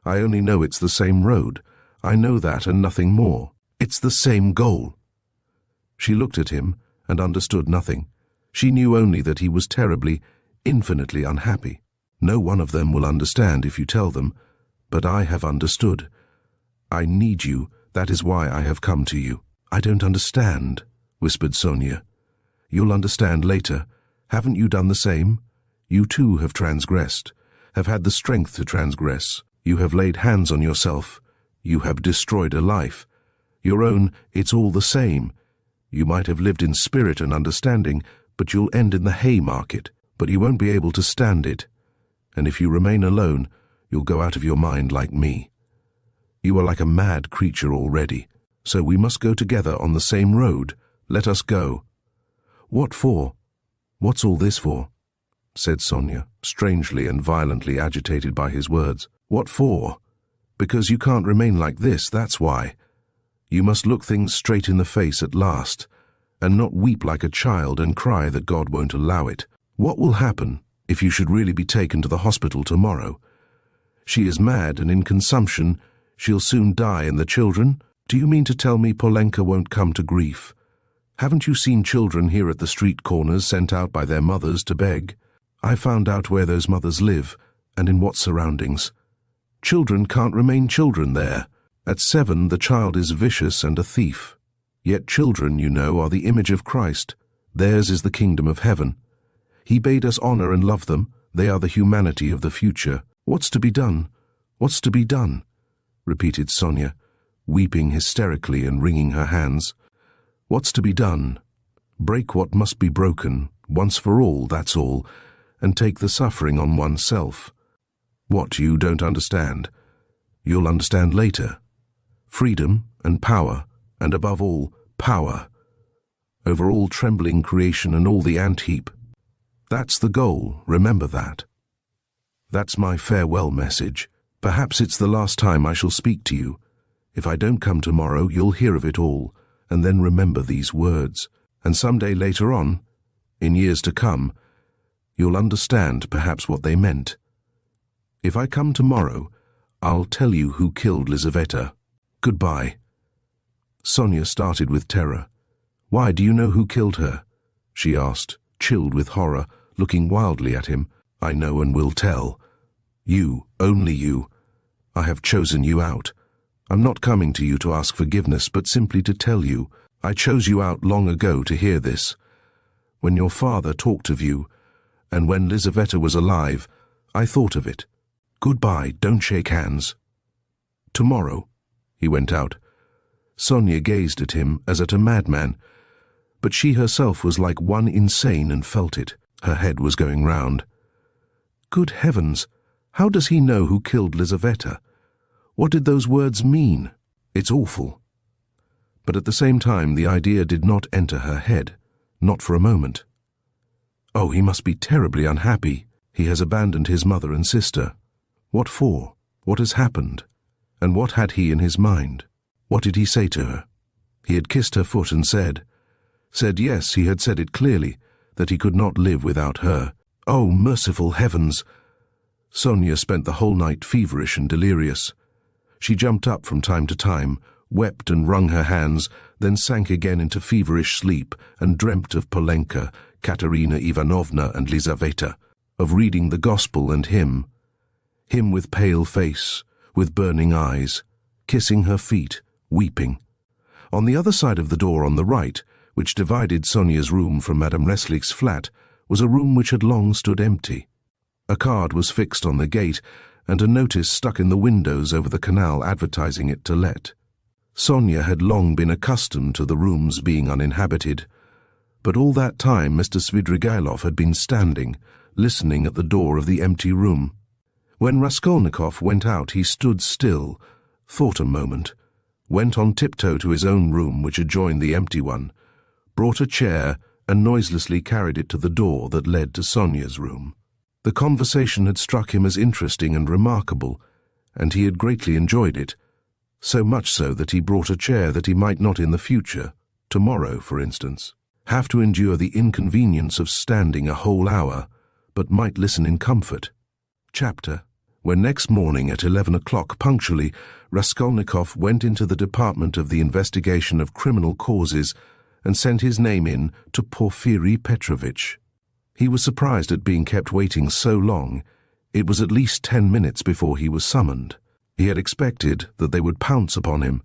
S1: I only know it's the same road. I know that and nothing more. It's the same goal. She looked at him and understood nothing. She knew only that he was terribly, infinitely unhappy. No one of them will understand if you tell them, but I have understood. I need you. That is why I have come to you. I don't understand, whispered Sonia. You'll understand later. Haven't you done the same? You too have transgressed, have had the strength to transgress. You have laid hands on yourself. You have destroyed a life. Your own, it's all the same. You might have lived in spirit and understanding, but you'll end in the Haymarket. But you won't be able to stand it. And if you remain alone, you'll go out of your mind like me. You are like a mad creature already. So we must go together on the same road. Let us go. What for? What's all this for? Said Sonia, strangely and violently agitated by his words. What for? Because you can't remain like this, that's why. You must look things straight in the face at last, and not weep like a child and cry that God won't allow it. What will happen if you should really be taken to the hospital tomorrow? She is mad and in consumption. She'll soon die, and the children? Do you mean to tell me Polenka won't come to grief? Haven't you seen children here at the street corners sent out by their mothers to beg? I found out where those mothers live, and in what surroundings. Children can't remain children there. At 7, the child is vicious and a thief. Yet children, you know, are the image of Christ. Theirs is the kingdom of heaven. He bade us honor and love them. They are the humanity of the future. What's to be done? What's to be done? Repeated Sonia, weeping hysterically and wringing her hands. What's to be done? Break what must be broken, once for all, that's all, and take the suffering on oneself. What, you don't understand? You'll understand later. Freedom and power, and above all, power. Over all trembling creation and all the ant-heap. That's the goal, remember that. That's my farewell message. Perhaps it's the last time I shall speak to you. If I don't come tomorrow, you'll hear of it all, and then remember these words. And some day later on, in years to come, you'll understand perhaps what they meant. If I come tomorrow, I'll tell you who killed Lizaveta. Goodbye. Sonia started with terror. Why, do you know who killed her? She asked, chilled with horror, looking wildly at him. I know and will tell. You, only you. I have chosen you out. I'm not coming to you to ask forgiveness, but simply to tell you. I chose you out long ago to hear this. When your father talked of you, and when Lizaveta was alive, I thought of it. Goodbye, don't shake hands. Tomorrow. He went out. Sonia gazed at him as at a madman, but she herself was like one insane and felt it. Her head was going round. Good heavens! How does he know who killed Lizaveta? What did those words mean? It's awful. But at the same time the idea did not enter her head, not for a moment. Oh, he must be terribly unhappy. He has abandoned his mother and sister. What for? What has happened? And what had he in his mind? What did he say to her? He had kissed her foot and said yes, he had said it clearly, that he could not live without her. Oh, merciful heavens! Sonia spent the whole night feverish and delirious. She jumped up from time to time, wept and wrung her hands, then sank again into feverish sleep and dreamt of Polenka, Katerina Ivanovna and Lizaveta, of reading the gospel and him with pale face, with burning eyes, kissing her feet, weeping. On the other side of the door on the right, which divided Sonia's room from Madame Reslick's flat, was a room which had long stood empty. A card was fixed on the gate, and a notice stuck in the windows over the canal advertising it to let. Sonia had long been accustomed to the rooms being uninhabited, but all that time Mr. Svidrigailov had been standing, listening at the door of the empty room. When Raskolnikov went out, he stood still, thought a moment, went on tiptoe to his own room which adjoined the empty one, brought a chair and noiselessly carried it to the door that led to Sonia's room. The conversation had struck him as interesting and remarkable, and he had greatly enjoyed it, so much so that he brought a chair that he might not in the future, tomorrow for instance, have to endure the inconvenience of standing a whole hour, but might listen in comfort. Chapter. When next morning at 11 o'clock punctually, Raskolnikov went into the department of the investigation of criminal causes and sent his name in to Porfiry Petrovitch. He was surprised at being kept waiting so long. It was at least 10 minutes before he was summoned. He had expected that they would pounce upon him,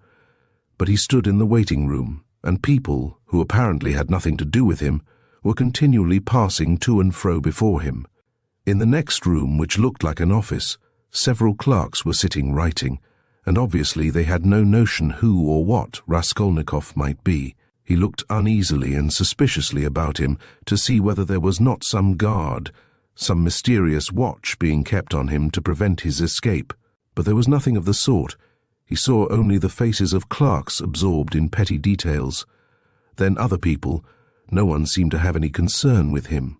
S1: but he stood in the waiting room, and people, who apparently had nothing to do with him, were continually passing to and fro before him. In the next room, which looked like an office, several clerks were sitting writing, and obviously they had no notion who or what Raskolnikov might be. He looked uneasily and suspiciously about him to see whether there was not some guard, some mysterious watch being kept on him to prevent his escape. But there was nothing of the sort. He saw only the faces of clerks absorbed in petty details. Then other people. No one seemed to have any concern with him.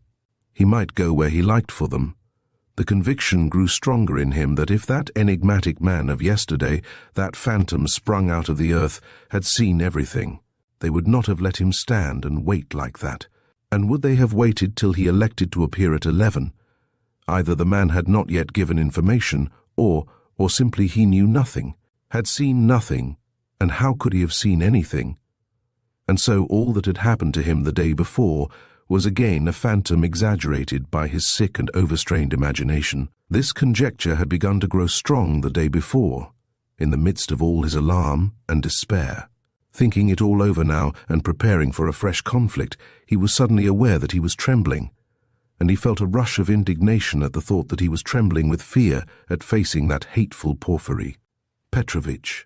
S1: He might go where he liked for them. The conviction grew stronger in him that if that enigmatic man of yesterday, that phantom sprung out of the earth, had seen everything, they would not have let him stand and wait like that. And would they have waited till he elected to appear at 11? Either the man had not yet given information, or simply he knew nothing, had seen nothing, And how could he have seen anything? And so all that had happened to him the day before was again a phantom exaggerated by his sick and overstrained imagination. This conjecture had begun to grow strong the day before, in the midst of all his alarm and despair. Thinking it all over now and preparing for a fresh conflict, he was suddenly aware that he was trembling, and he felt a rush of indignation at the thought that he was trembling with fear at facing that hateful Porfiry Petrovitch.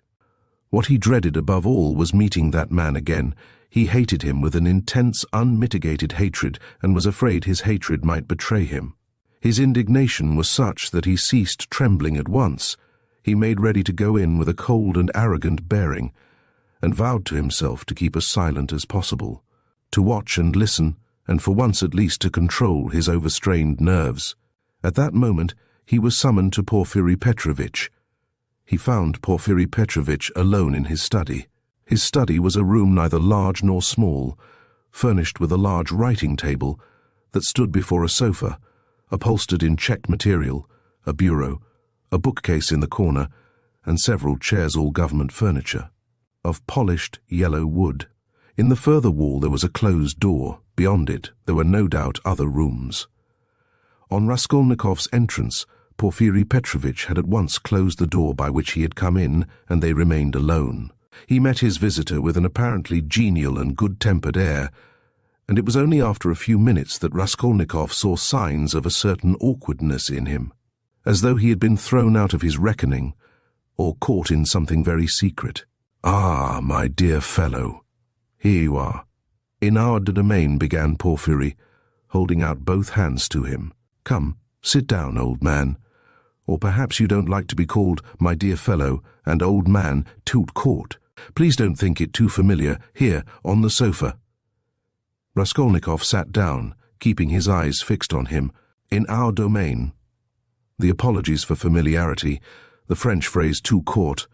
S1: What he dreaded above all was meeting that man again. He hated him with an intense, unmitigated hatred, and was afraid his hatred might betray him. His indignation was such that he ceased trembling at once. He made ready to go in with a cold and arrogant bearing, and vowed to himself to keep as silent as possible, to watch and listen, and for once at least to control his overstrained nerves. At that moment he was summoned to Porfiry Petrovitch. He found Porfiry Petrovitch alone in his study. His study was a room neither large nor small, furnished with a large writing table that stood before a sofa, upholstered in checked material, a bureau, a bookcase in the corner, and several chairs, all government furniture, of polished yellow wood. In the further wall there was a closed door. Beyond it there were no doubt other rooms. On Raskolnikov's entrance, Porfiry Petrovitch had at once closed the door by which he had come in, and they remained alone. He met his visitor with an apparently genial and good-tempered air, and it was only after a few minutes that Raskolnikov saw signs of a certain awkwardness in him, as though he had been thrown out of his reckoning, or caught in something very secret. "Ah, my dear fellow, here you are. In our domain," began Porfiry, holding out both hands to him. "Come, sit down, old man. Or perhaps you don't like to be called my dear fellow and old man tout court. Please don't think it too familiar. Here, on the sofa." Raskolnikov sat down, keeping his eyes fixed on him. "In our domain." The apologies for familiarity, the French phrase tout court,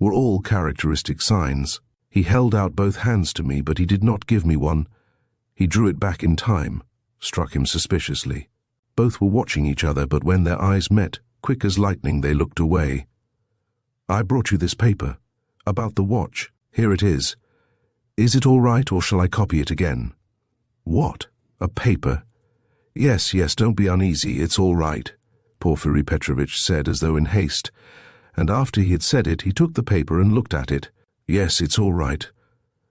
S1: were all characteristic signs. He held out both hands to me, but he did not give me one. He drew it back in time, struck him suspiciously. Both were watching each other, but when their eyes met, quick as lightning, they looked away. "I brought you this paper, about the watch. Here it is. Is it all right, or shall I copy it again?" "What? A paper?" Yes, don't be uneasy, it's all right," Porfiry Petrovitch said as though in haste, and after he had said it, he took the paper and looked at it. "Yes, it's all right.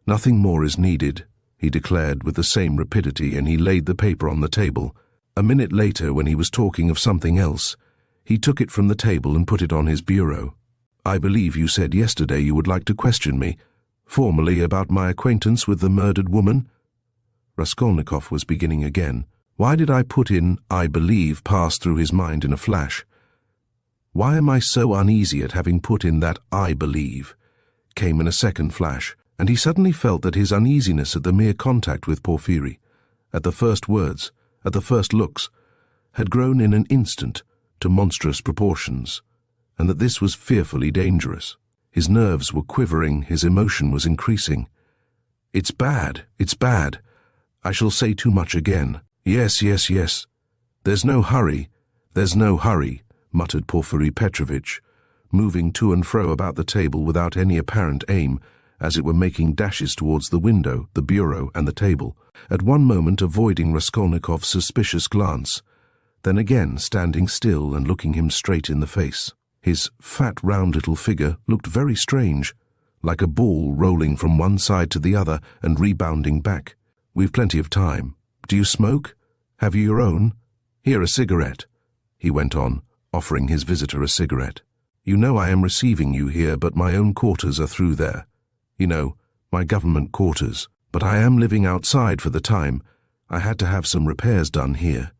S1: Nothing more is needed," he declared with the same rapidity, and he laid the paper on the table. A minute later, when he was talking of something else, he took it from the table and put it on his bureau. "I believe you said yesterday you would like to question me, formally, about my acquaintance with the murdered woman?" Raskolnikov was beginning again. Why did I put in "I believe" pass through his mind in a flash? Why am I so uneasy at having put in that "I believe" came in a second flash, and he suddenly felt that his uneasiness at the mere contact with Porfiry, at the first words, at the first looks, had grown in an instant to monstrous proportions, and that this was fearfully dangerous. His nerves were quivering, his emotion was increasing. It's bad. I shall say too much again. Yes. There's no hurry, muttered Porfiry Petrovitch, moving to and fro about the table without any apparent aim, as it were making dashes towards the window, the bureau, and the table, at one moment avoiding Raskolnikov's suspicious glance, then again standing still and looking him straight in the face. His fat, round little figure looked very strange, like a ball rolling from one side to the other and rebounding back. "We've plenty of time. Do you smoke? Have you your own? Here, a cigarette," he went on, offering his visitor a cigarette. "You know I am receiving you here, but my own quarters are through there. You know, my government quarters. But I am living outside for the time. I had to have some repairs done here.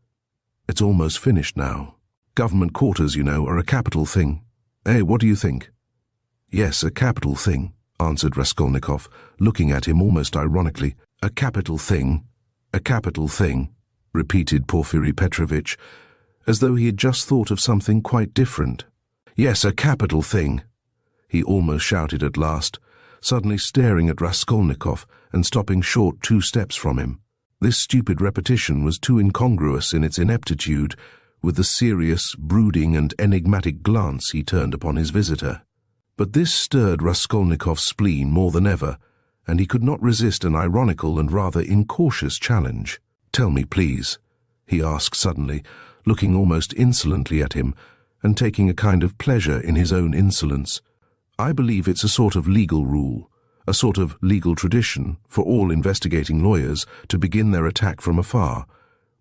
S1: It's almost finished now. Government quarters, you know, are a capital thing. What do you think?" "Yes, a capital thing," answered Raskolnikov, looking at him almost ironically. "A capital thing, repeated Porfiry Petrovitch, as though he had just thought of something quite different. "Yes, a capital thing," he almost shouted at last, suddenly staring at Raskolnikov and stopping short 2 steps from him. This stupid repetition was too incongruous in its ineptitude with the serious, brooding and enigmatic glance he turned upon his visitor. But this stirred Raskolnikov's spleen more than ever, and he could not resist an ironical and rather incautious challenge. "Tell me, please," he asked suddenly, looking almost insolently at him, and taking a kind of pleasure in his own insolence. "I believe it's a sort of legal rule, a sort of legal tradition for all investigating lawyers to begin their attack from afar,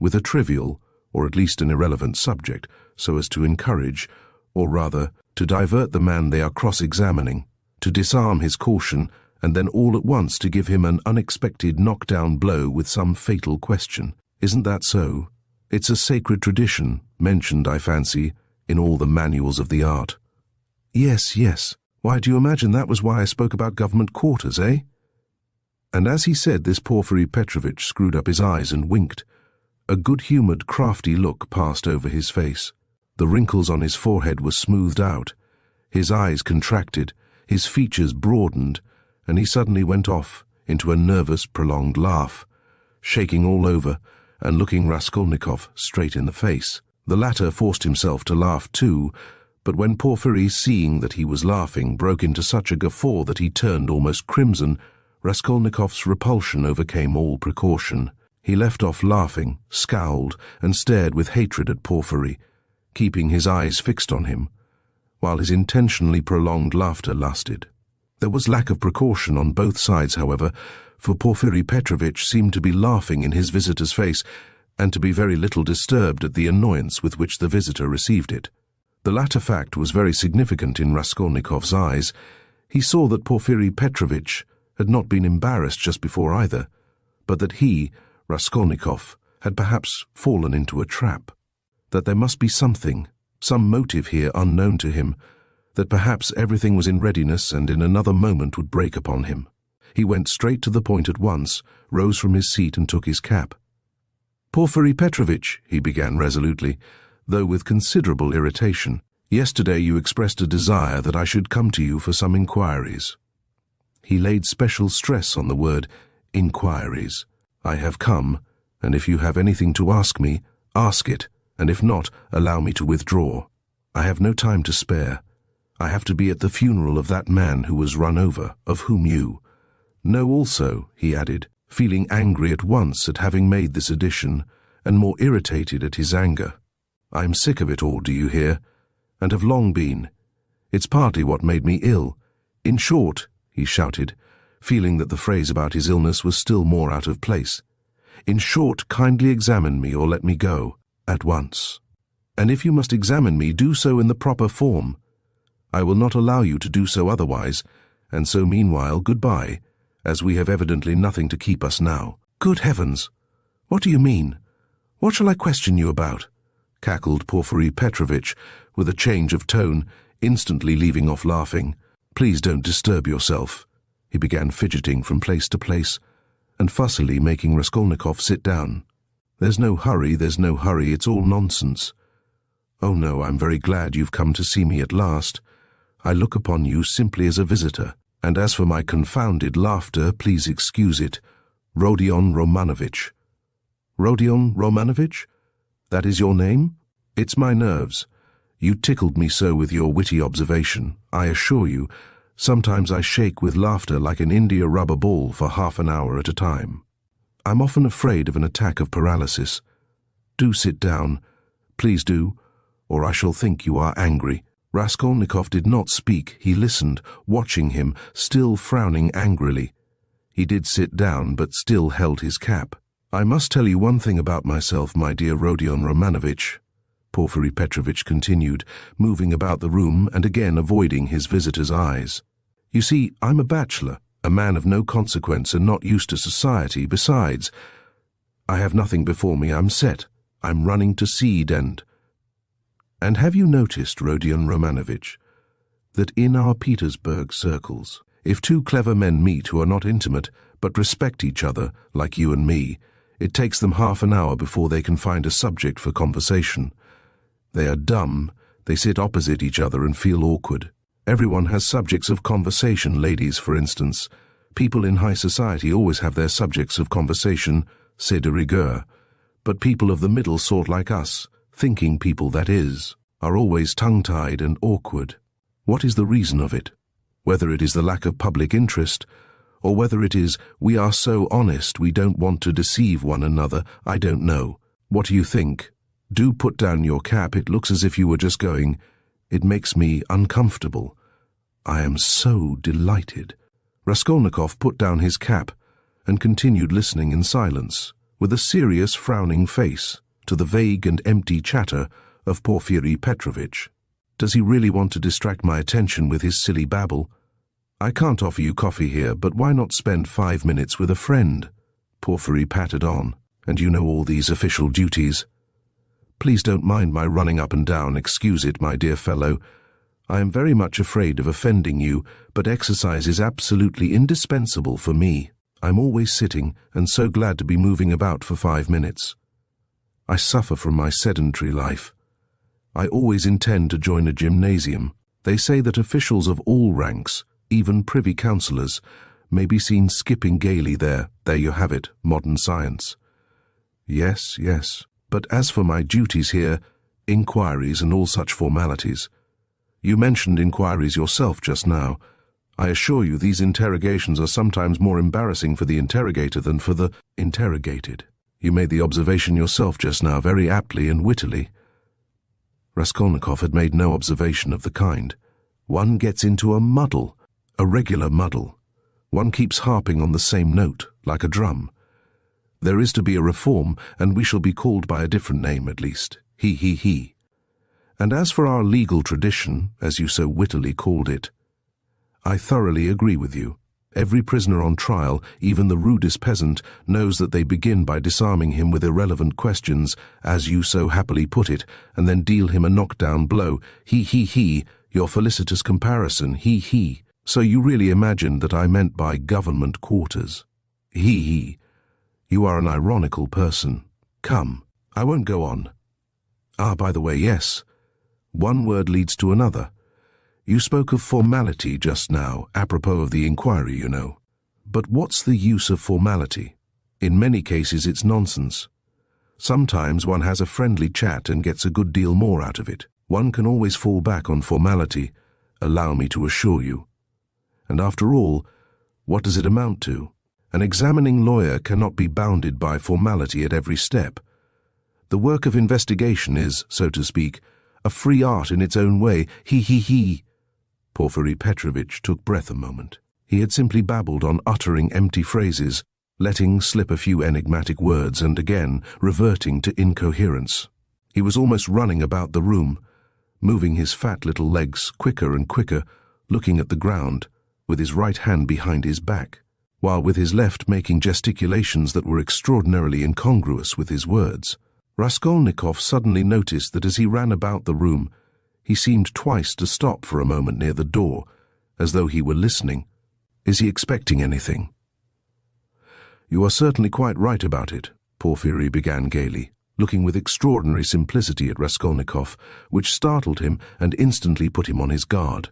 S1: with a trivial, or at least an irrelevant subject, so as to encourage, or rather, to divert the man they are cross-examining, to disarm his caution, and then all at once to give him an unexpected knock-down blow with some fatal question. Isn't that so? It's a sacred tradition, mentioned, I fancy, in all the manuals of the art." "Yes, yes. Why, do you imagine that was why I spoke about government quarters, eh?" And as he said this, Porfiry Petrovitch screwed up his eyes and winked. A good-humoured, crafty look passed over his face. The wrinkles on his forehead were smoothed out. His eyes contracted, his features broadened, and he suddenly went off into a nervous, prolonged laugh, shaking all over and looking Raskolnikov straight in the face. The latter forced himself to laugh too, but when Porfiry, seeing that he was laughing, broke into such a guffaw that he turned almost crimson, Raskolnikov's repulsion overcame all precaution. He left off laughing, scowled, and stared with hatred at Porfiry, keeping his eyes fixed on him, while his intentionally prolonged laughter lasted. There was lack of precaution on both sides, however, for Porfiry Petrovitch seemed to be laughing in his visitor's face, and to be very little disturbed at the annoyance with which the visitor received it. The latter fact was very significant in Raskolnikov's eyes. He saw that Porfiry Petrovitch had not been embarrassed just before either, but that he, Raskolnikov, had perhaps fallen into a trap, that there must be something, some motive here unknown to him, that perhaps everything was in readiness and in another moment would break upon him. He went straight to the point at once, rose from his seat and took his cap. "Porfiry Petrovitch," he began resolutely, though with considerable irritation, "yesterday you expressed a desire that I should come to you for some inquiries." He laid special stress on the word inquiries. "I have come, and if you have anything to ask me, ask it, and if not, allow me to withdraw. I have no time to spare. I have to be at the funeral of that man who was run over, of whom you know also," he added, feeling angry at once at having made this addition, and more irritated at his anger. "I am sick of it all, do you hear? And have long been. It's partly what made me ill. In short," he shouted, feeling that the phrase about his illness was still more out of place, "in short, kindly examine me or let me go, at once. And if you must examine me, do so in the proper form. I will not allow you to do so otherwise, and so meanwhile goodbye, as we have evidently nothing to keep us now." "Good heavens! What do you mean? What shall I question you about?" cackled Porfiry Petrovitch, with a change of tone, instantly leaving off laughing. "Please don't disturb yourself." He began fidgeting from place to place, and fussily making Raskolnikov sit down. "There's no hurry, it's all nonsense. Oh no, I'm very glad you've come to see me at last. I look upon you simply as a visitor, and as for my confounded laughter, please excuse it. Rodion Romanovitch." "Rodion Romanovitch? That is your name? It's my nerves. You tickled me so with your witty observation. I assure you, sometimes I shake with laughter like an India rubber ball for half an hour at a time. I'm often afraid of an attack of paralysis. Do sit down, please do, or I shall think you are angry." Raskolnikov did not speak. He listened, watching him, still frowning angrily. He did sit down, but still held his cap. "I must tell you one thing about myself, my dear Rodion Romanovitch," Porfiry Petrovitch continued, moving about the room and again avoiding his visitor's eyes. "You see, I'm a bachelor, a man of no consequence and not used to society. Besides, I have nothing before me. I'm set. I'm running to seed and have you noticed, Rodion Romanovitch, that in our Petersburg circles, if two clever men meet who are not intimate but respect each other, like you and me, it takes them half an hour before they can find a subject for conversation. They are dumb, they sit opposite each other and feel awkward. Everyone has subjects of conversation, ladies, for instance. People in high society always have their subjects of conversation, c'est de rigueur, but people of the middle sort like us, thinking people that is, are always tongue-tied and awkward. What is the reason of it? Whether it is the lack of public interest, or whether it is we are so honest we don't want to deceive one another, I don't know. What do you think? Do put down your cap. It looks as if you were just going. It makes me uncomfortable. I am so delighted. Raskolnikov put down his cap and continued listening in silence, with a serious, frowning face, to the vague and empty chatter of Porfiry Petrovitch. Does he really want to distract my attention with his silly babble? I can't offer you coffee here, but why not spend 5 minutes with a friend? Porfiry pattered on. And you know all these official duties. Please don't mind my running up and down. Excuse it, my dear fellow. I am very much afraid of offending you, but exercise is absolutely indispensable for me. I'm always sitting and so glad to be moving about for 5 minutes. I suffer from my sedentary life. I always intend to join a gymnasium. They say that officials of all ranks, even privy councillors, may be seen skipping gaily there. There you have it, modern science. Yes, yes. But as for my duties here, inquiries and all such formalities. You mentioned inquiries yourself just now. I assure you these interrogations are sometimes more embarrassing for the interrogator than for the interrogated. You made the observation yourself just now very aptly and wittily. Raskolnikov had made no observation of the kind. One gets into a muddle, a regular muddle. One keeps harping on the same note, like a drum. There is to be a reform, and we shall be called by a different name at least. He. And as for our legal tradition, as you so wittily called it, I thoroughly agree with you. Every prisoner on trial, even the rudest peasant, knows that they begin by disarming him with irrelevant questions, as you so happily put it, and then deal him a knockdown blow. He, your felicitous comparison, he. So you really imagined that I meant by government quarters. He. You are an ironical person. Come, I won't go on. Ah, by the way, yes. One word leads to another. You spoke of formality just now, apropos of the inquiry, you know. But what's the use of formality? In many cases it's nonsense. Sometimes one has a friendly chat and gets a good deal more out of it. One can always fall back on formality, allow me to assure you. And after all, what does it amount to? An examining lawyer cannot be bounded by formality at every step. The work of investigation is, so to speak, a free art in its own way. He. Porfiry Petrovitch took breath a moment. He had simply babbled on, uttering empty phrases, letting slip a few enigmatic words and again reverting to incoherence. He was almost running about the room, moving his fat little legs quicker and quicker, looking at the ground, with his right hand behind his back, while with his left making gesticulations that were extraordinarily incongruous with his words. Raskolnikov suddenly noticed that as he ran about the room, he seemed twice to stop for a moment near the door, as though he were listening. Is he expecting anything? You are certainly quite right about it, Porfiry began gaily, looking with extraordinary simplicity at Raskolnikov, which startled him and instantly put him on his guard.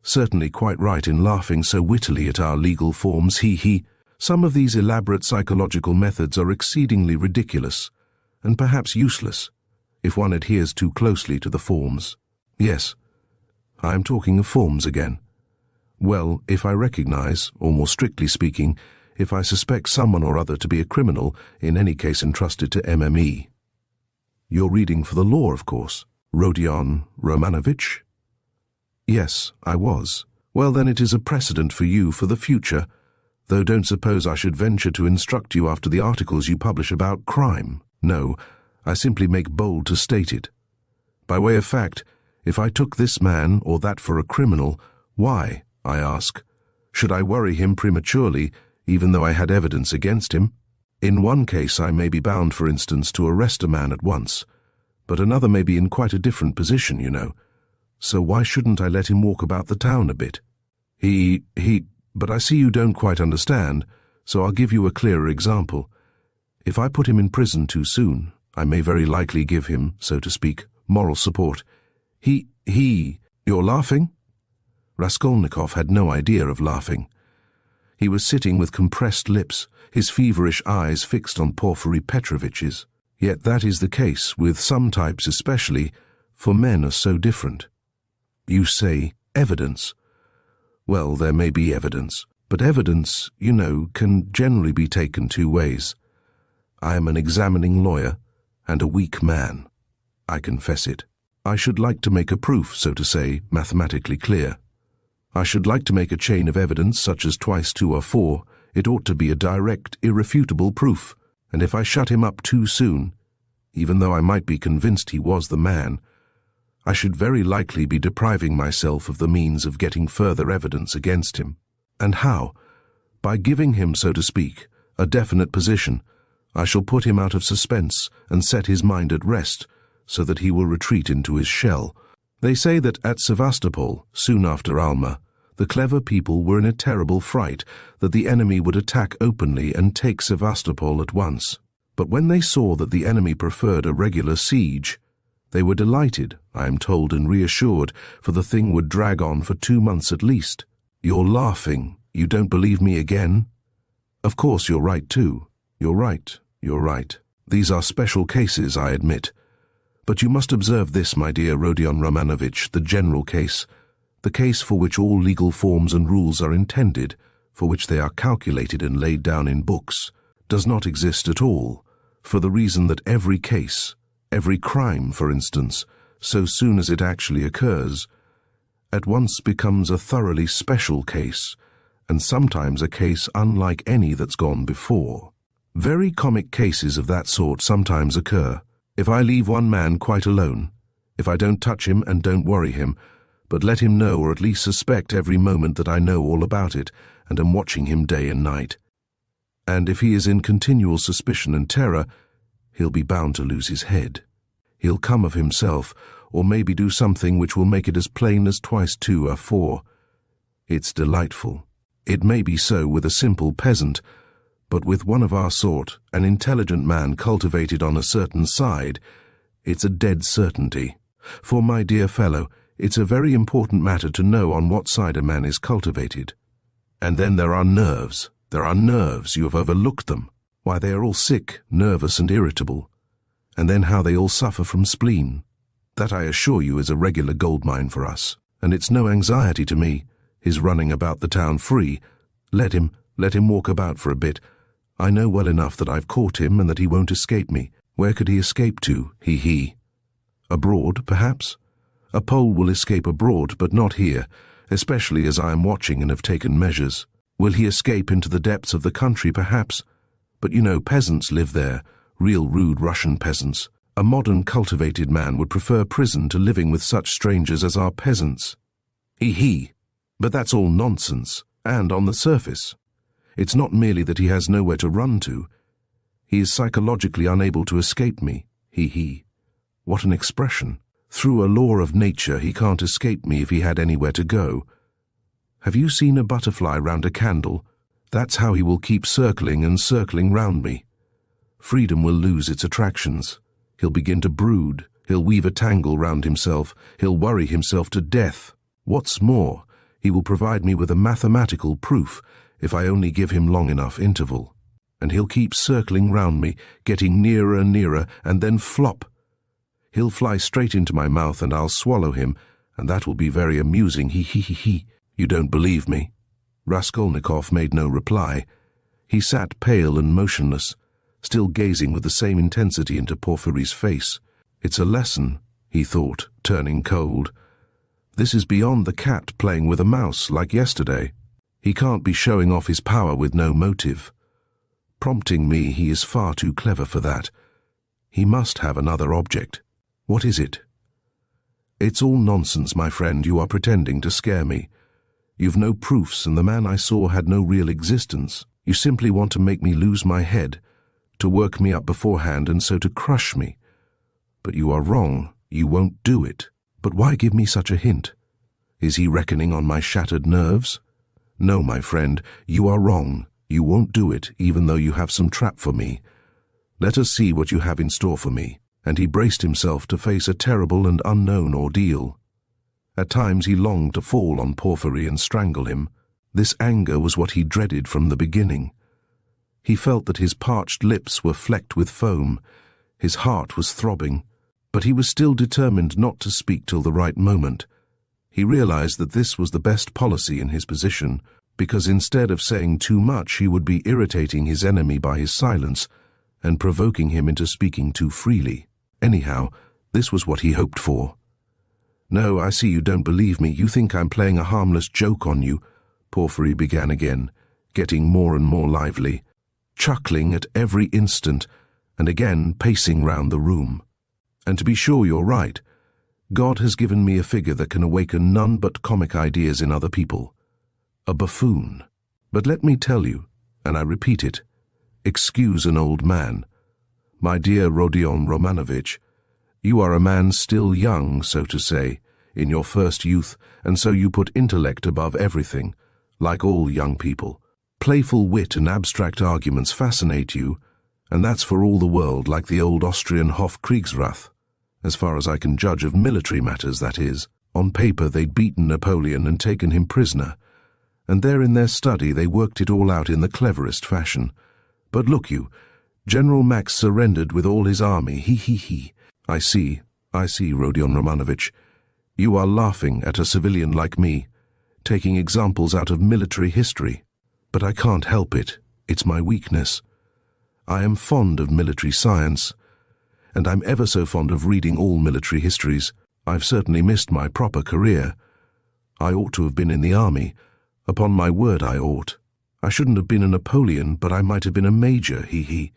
S1: Certainly quite right in laughing so wittily at our legal forms, he. Some of these elaborate psychological methods are exceedingly ridiculous, and perhaps useless, if one adheres too closely to the forms. Yes, I am talking of forms again. Well, if I recognize, or more strictly speaking, if I suspect someone or other to be a criminal, in any case entrusted to MME. You're reading for the law, of course. Rodion Romanovitch? Yes, I was. Well, then it is a precedent for you for the future, though don't suppose I should venture to instruct you after the articles you publish about crime. No, I simply make bold to state it. By way of fact, if I took this man or that for a criminal, why, I ask, should I worry him prematurely, even though I had evidence against him? In one case I may be bound, for instance, to arrest a man at once, but another may be in quite a different position, you know. So why shouldn't I let him walk about the town a bit? But I see you don't quite understand, so I'll give you a clearer example. If I put him in prison too soon, I may very likely give him, so to speak, moral support. You're laughing? Raskolnikov had no idea of laughing. He was sitting with compressed lips, his feverish eyes fixed on Porfiry Petrovitch's. Yet that is the case, with some types especially, for men are so different. You say, evidence. Well, there may be evidence, but evidence, you know, can generally be taken two ways. I am an examining lawyer and a weak man. I confess it. I should like to make a proof, so to say, mathematically clear. I should like to make a chain of evidence such as twice two are four. It ought to be a direct, irrefutable proof, and if I shut him up too soon, even though I might be convinced he was the man, I should very likely be depriving myself of the means of getting further evidence against him. And how? By giving him, so to speak, a definite position. I shall put him out of suspense and set his mind at rest, so that he will retreat into his shell. They say that at Sevastopol, soon after Alma, the clever people were in a terrible fright that the enemy would attack openly and take Sevastopol at once. But when they saw that the enemy preferred a regular siege, they were delighted, I am told, and reassured, for the thing would drag on for 2 months at least. You're laughing. You don't believe me again? Of course you're right too. You're right. You're right. These are special cases, I admit. But you must observe this, my dear Rodion Romanovitch, the general case, the case for which all legal forms and rules are intended, for which they are calculated and laid down in books, does not exist at all, for the reason that every case, every crime, for instance, so soon as it actually occurs, at once becomes a thoroughly special case, and sometimes a case unlike any that's gone before. Very comic cases of that sort sometimes occur. If I leave one man quite alone, if I don't touch him and don't worry him, but let him know or at least suspect every moment that I know all about it and am watching him day and night, and if he is in continual suspicion and terror, he'll be bound to lose his head. He'll come of himself, or maybe do something which will make it as plain as twice two are four. It's delightful. It may be so with a simple peasant, but with one of our sort, an intelligent man cultivated on a certain side, it's a dead certainty. For, my dear fellow, it's a very important matter to know on what side a man is cultivated. And then there are nerves. There are nerves. You have overlooked them. Why, they are all sick, nervous and irritable. And then how they all suffer from spleen. That, I assure you, is a regular goldmine for us. And it's no anxiety to me, his running about the town free. Let him walk about for a bit. I know well enough that I've caught him and that he won't escape me. Where could he escape to, he? Abroad, perhaps? A Pole will escape abroad, but not here, especially as I am watching and have taken measures. Will he escape into the depths of the country, perhaps? But you know, peasants live there, real rude Russian peasants. A modern cultivated man would prefer prison to living with such strangers as our peasants. He. But that's all nonsense, and on the surface. It's not merely that he has nowhere to run to. He is psychologically unable to escape me, he. What an expression. Through a law of nature, he can't escape me if he had anywhere to go. Have you seen a butterfly round a candle? That's how he will keep circling and circling round me. Freedom will lose its attractions. He'll begin to brood. He'll weave a tangle round himself. He'll worry himself to death. What's more, he will provide me with a mathematical proof if I only give him long enough interval. And he'll keep circling round me, getting nearer and nearer, and then flop. He'll fly straight into my mouth and I'll swallow him, and that will be very amusing, he. You don't believe me? Raskolnikov made no reply. He sat pale and motionless, still gazing with the same intensity into Porfiry's face. It's a lesson, he thought, turning cold. This is beyond the cat playing with a mouse like yesterday. He can't be showing off his power with no motive. Prompting me, he is far too clever for that. He must have another object. What is it? It's all nonsense, my friend. You are pretending to scare me. You've no proofs, and the man I saw had no real existence. You simply want to make me lose my head, to work me up beforehand and so to crush me. But you are wrong. You won't do it. But why give me such a hint? Is he reckoning on my shattered nerves? No, my friend, you are wrong. You won't do it, even though you have some trap for me. Let us see what you have in store for me. And he braced himself to face a terrible and unknown ordeal. At times he longed to fall on Porfiry and strangle him. This anger was what he dreaded from the beginning. He felt that his parched lips were flecked with foam. His heart was throbbing, but he was still determined not to speak till the right moment. He realized that this was the best policy in his position, because instead of saying too much, he would be irritating his enemy by his silence and provoking him into speaking too freely. Anyhow, this was what he hoped for. "No, I see you don't believe me. You think I'm playing a harmless joke on you," Porfiry began again, getting more and more lively, chuckling at every instant and again pacing round the room. "And to be sure you're right. God has given me a figure that can awaken none but comic ideas in other people. A buffoon. But let me tell you, and I repeat it, excuse an old man. My dear Rodion Romanovitch, you are a man still young, so to say, in your first youth, and so you put intellect above everything, like all young people. Playful wit and abstract arguments fascinate you, and that's for all the world like the old Austrian Hofkriegsrath. As far as I can judge of military matters, that is. On paper they'd beaten Napoleon and taken him prisoner, and there in their study they worked it all out in the cleverest fashion. But look you, General Max surrendered with all his army, he. I see, Rodion Romanovitch. You are laughing at a civilian like me, taking examples out of military history. But I can't help it. It's my weakness. I am fond of military science, and I'm ever so fond of reading all military histories. I've certainly missed my proper career. I ought to have been in the army. Upon my word I ought. I shouldn't have been a Napoleon, but I might have been a major, he.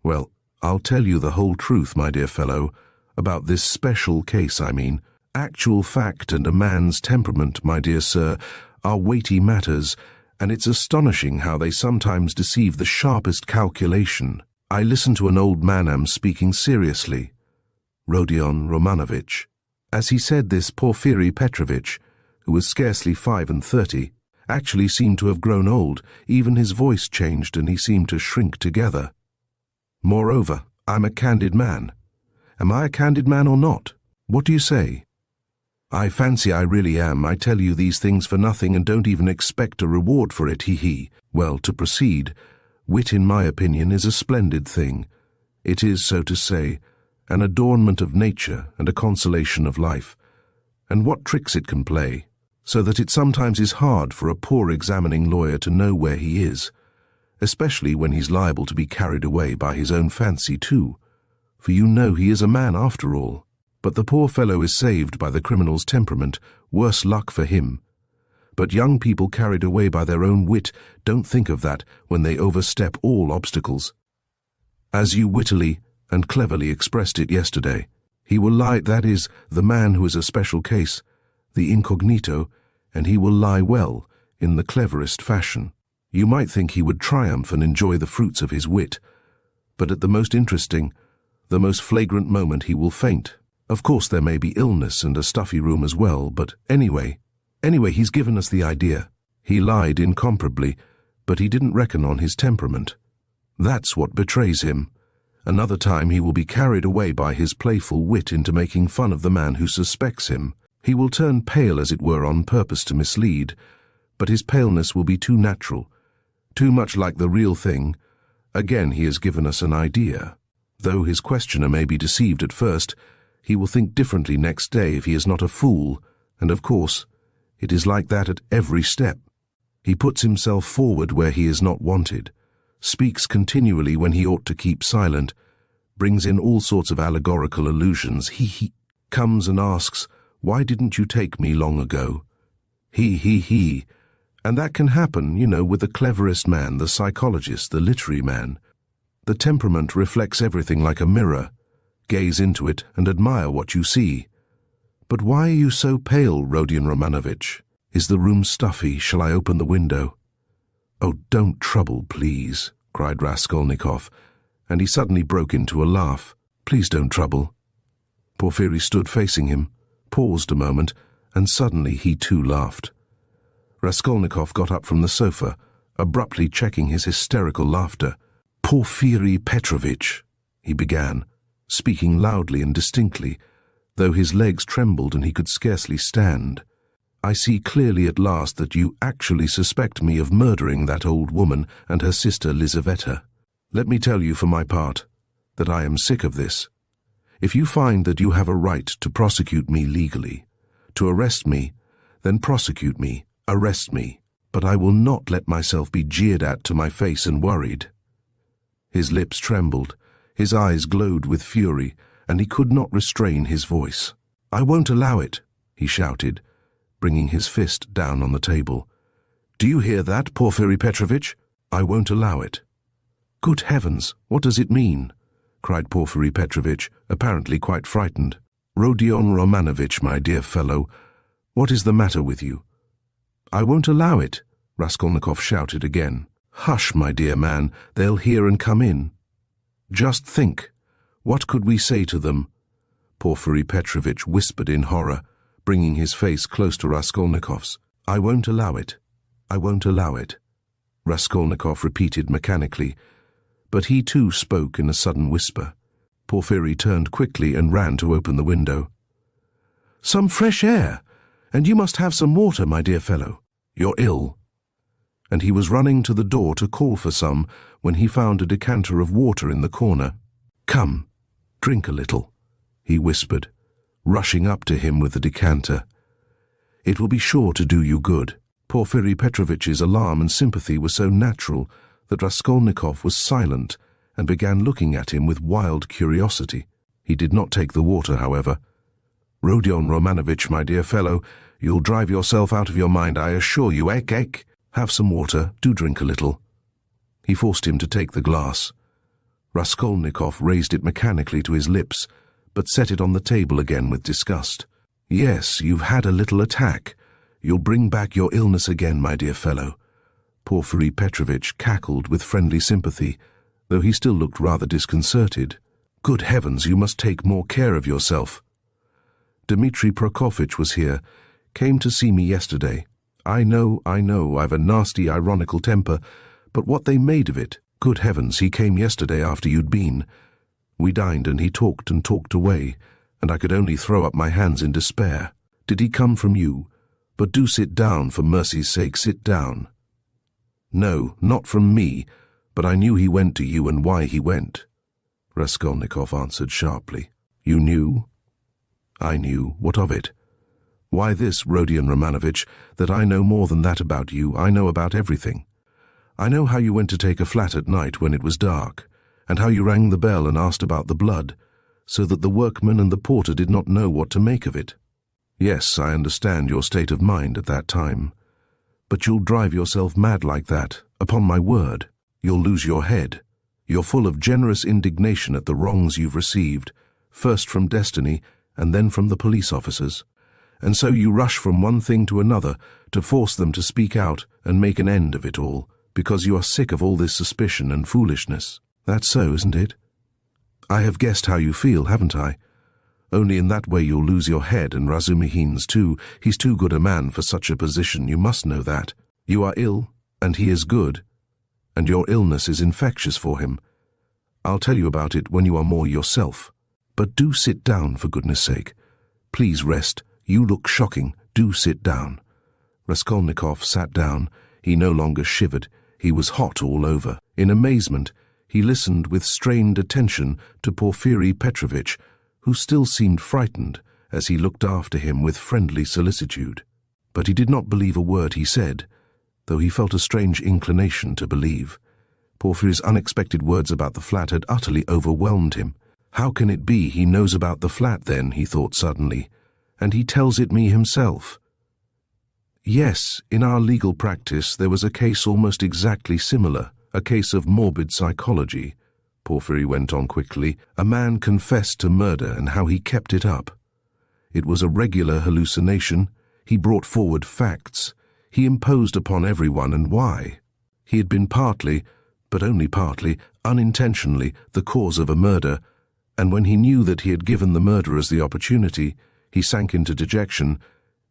S1: Well, I'll tell you the whole truth, my dear fellow, about this special case, I mean. Actual fact and a man's temperament, my dear sir, are weighty matters, and it's astonishing how they sometimes deceive the sharpest calculation. I listen to an old man am speaking seriously. Rodion Romanovitch. As he said this, Porfiry Petrovitch, who was scarcely 35, actually seemed to have grown old. Even his voice changed and he seemed to shrink together. Moreover, I'm a candid man. Am I a candid man or not? What do you say? I fancy I really am. I tell you these things for nothing and don't even expect a reward for it, he. Well, to proceed, wit, in my opinion, is a splendid thing. It is, so to say, an adornment of nature and a consolation of life. And what tricks it can play, so that it sometimes is hard for a poor examining lawyer to know where he is, especially when he's liable to be carried away by his own fancy too, for you know he is a man after all. But the poor fellow is saved by the criminal's temperament, worse luck for him. But young people carried away by their own wit don't think of that when they overstep all obstacles. As you wittily and cleverly expressed it yesterday, he will lie, that is, the man who is a special case, the incognito, and he will lie well, in the cleverest fashion. You might think he would triumph and enjoy the fruits of his wit, but at the most interesting, the most flagrant moment he will faint. Of course there may be illness and a stuffy room as well, but anyway, he's given us the idea. He lied incomparably, but he didn't reckon on his temperament. That's what betrays him. Another time he will be carried away by his playful wit into making fun of the man who suspects him. He will turn pale, as it were, on purpose to mislead, but his paleness will be too natural, too much like the real thing. Again he has given us an idea. Though his questioner may be deceived at first, he will think differently next day if he is not a fool, and of course, it is like that at every step. He puts himself forward where he is not wanted, speaks continually when he ought to keep silent, brings in all sorts of allegorical allusions. He comes and asks, "Why didn't you take me long ago?" He. And that can happen, you know, with the cleverest man, the psychologist, the literary man. The temperament reflects everything like a mirror. Gaze into it and admire what you see. But why are you so pale, Rodion Romanovitch? Is the room stuffy? Shall I open the window? Oh, don't trouble, please, cried Raskolnikov, and he suddenly broke into a laugh. Please don't trouble. Porfiry stood facing him, paused a moment, and suddenly he too laughed. Raskolnikov got up from the sofa, abruptly checking his hysterical laughter. Porfiry Petrovitch, he began, speaking loudly and distinctly, though his legs trembled and he could scarcely stand. I see clearly at last that you actually suspect me of murdering that old woman and her sister Lizaveta. Let me tell you for my part that I am sick of this. If you find that you have a right to prosecute me legally, to arrest me, then prosecute me, arrest me. But I will not let myself be jeered at to my face and worried." His lips trembled, his eyes glowed with fury, and he could not restrain his voice. "I won't allow it," he shouted, bringing his fist down on the table. "Do you hear that, Porfiry Petrovitch? I won't allow it." "Good heavens, what does it mean?" cried Porfiry Petrovitch, apparently quite frightened. "Rodion Romanovitch, my dear fellow, what is the matter with you?" "I won't allow it," Raskolnikov shouted again. "Hush, my dear man, they'll hear and come in." "Just think, what could we say to them?" Porfiry Petrovitch whispered in horror, bringing his face close to Raskolnikov's. "I won't allow it. I won't allow it," Raskolnikov repeated mechanically, but he too spoke in a sudden whisper. Porfiry turned quickly and ran to open the window. "Some fresh air, and you must have some water, my dear fellow. You're ill." And he was running to the door to call for some when he found a decanter of water in the corner. "Come, drink a little," he whispered, rushing up to him with the decanter. "It will be sure to do you good." Porfiry Petrovitch's alarm and sympathy were so natural that Raskolnikov was silent and began looking at him with wild curiosity. He did not take the water, however. "Rodion Romanovitch, my dear fellow, you'll drive yourself out of your mind, I assure you. Ek. Have some water, do drink a little." He forced him to take the glass. Raskolnikov raised it mechanically to his lips, but set it on the table again with disgust. "Yes, you've had a little attack. You'll bring back your illness again, my dear fellow." Porfiry Petrovitch cackled with friendly sympathy, though he still looked rather disconcerted. "Good heavens, you must take more care of yourself." "Dmitri Prokofitch was here, came to see me yesterday. I know, I've a nasty, ironical temper, but what they made of it. Good heavens, he came yesterday after you'd been. We dined and he talked and talked away, and I could only throw up my hands in despair. Did he come from you? But do sit down, for mercy's sake, sit down." "No, not from me, but I knew he went to you and why he went," Raskolnikov answered sharply. "You knew?" "I knew. What of it?" "Why this, Rodion Romanovitch, that I know more than that about you. I know about everything. I know how you went to take a flat at night when it was dark, and how you rang the bell and asked about the blood, so that the workman and the porter did not know what to make of it. Yes, I understand your state of mind at that time. But you'll drive yourself mad like that, upon my word. You'll lose your head. You're full of generous indignation at the wrongs you've received, first from destiny and then from the police officers. And so you rush from one thing to another to force them to speak out and make an end of it all, because you are sick of all this suspicion and foolishness. That's so, isn't it? I have guessed how you feel, haven't I? Only in that way you'll lose your head, and Razumihin's too. He's too good a man for such a position, you must know that. You are ill, and he is good, and your illness is infectious for him. I'll tell you about it when you are more yourself. But do sit down, for goodness sake. Please rest. You look shocking. Do sit down." Raskolnikov sat down. He no longer shivered. He was hot all over. In amazement, he listened with strained attention to Porfiry Petrovitch, who still seemed frightened as he looked after him with friendly solicitude. But he did not believe a word he said, though he felt a strange inclination to believe. Porfiry's unexpected words about the flat had utterly overwhelmed him. How can it be he knows about the flat then, he thought suddenly, and he tells it me himself? Yes, in our legal practice there was a case almost exactly similar, a case of morbid psychology. Porfiry went on quickly. A man confessed to murder and how he kept it up. It was a regular hallucination. He brought forward facts. He imposed upon everyone, and why? He had been partly, but only partly, unintentionally, the cause of a murder, and when he knew that he had given the murderers the opportunity, he sank into dejection.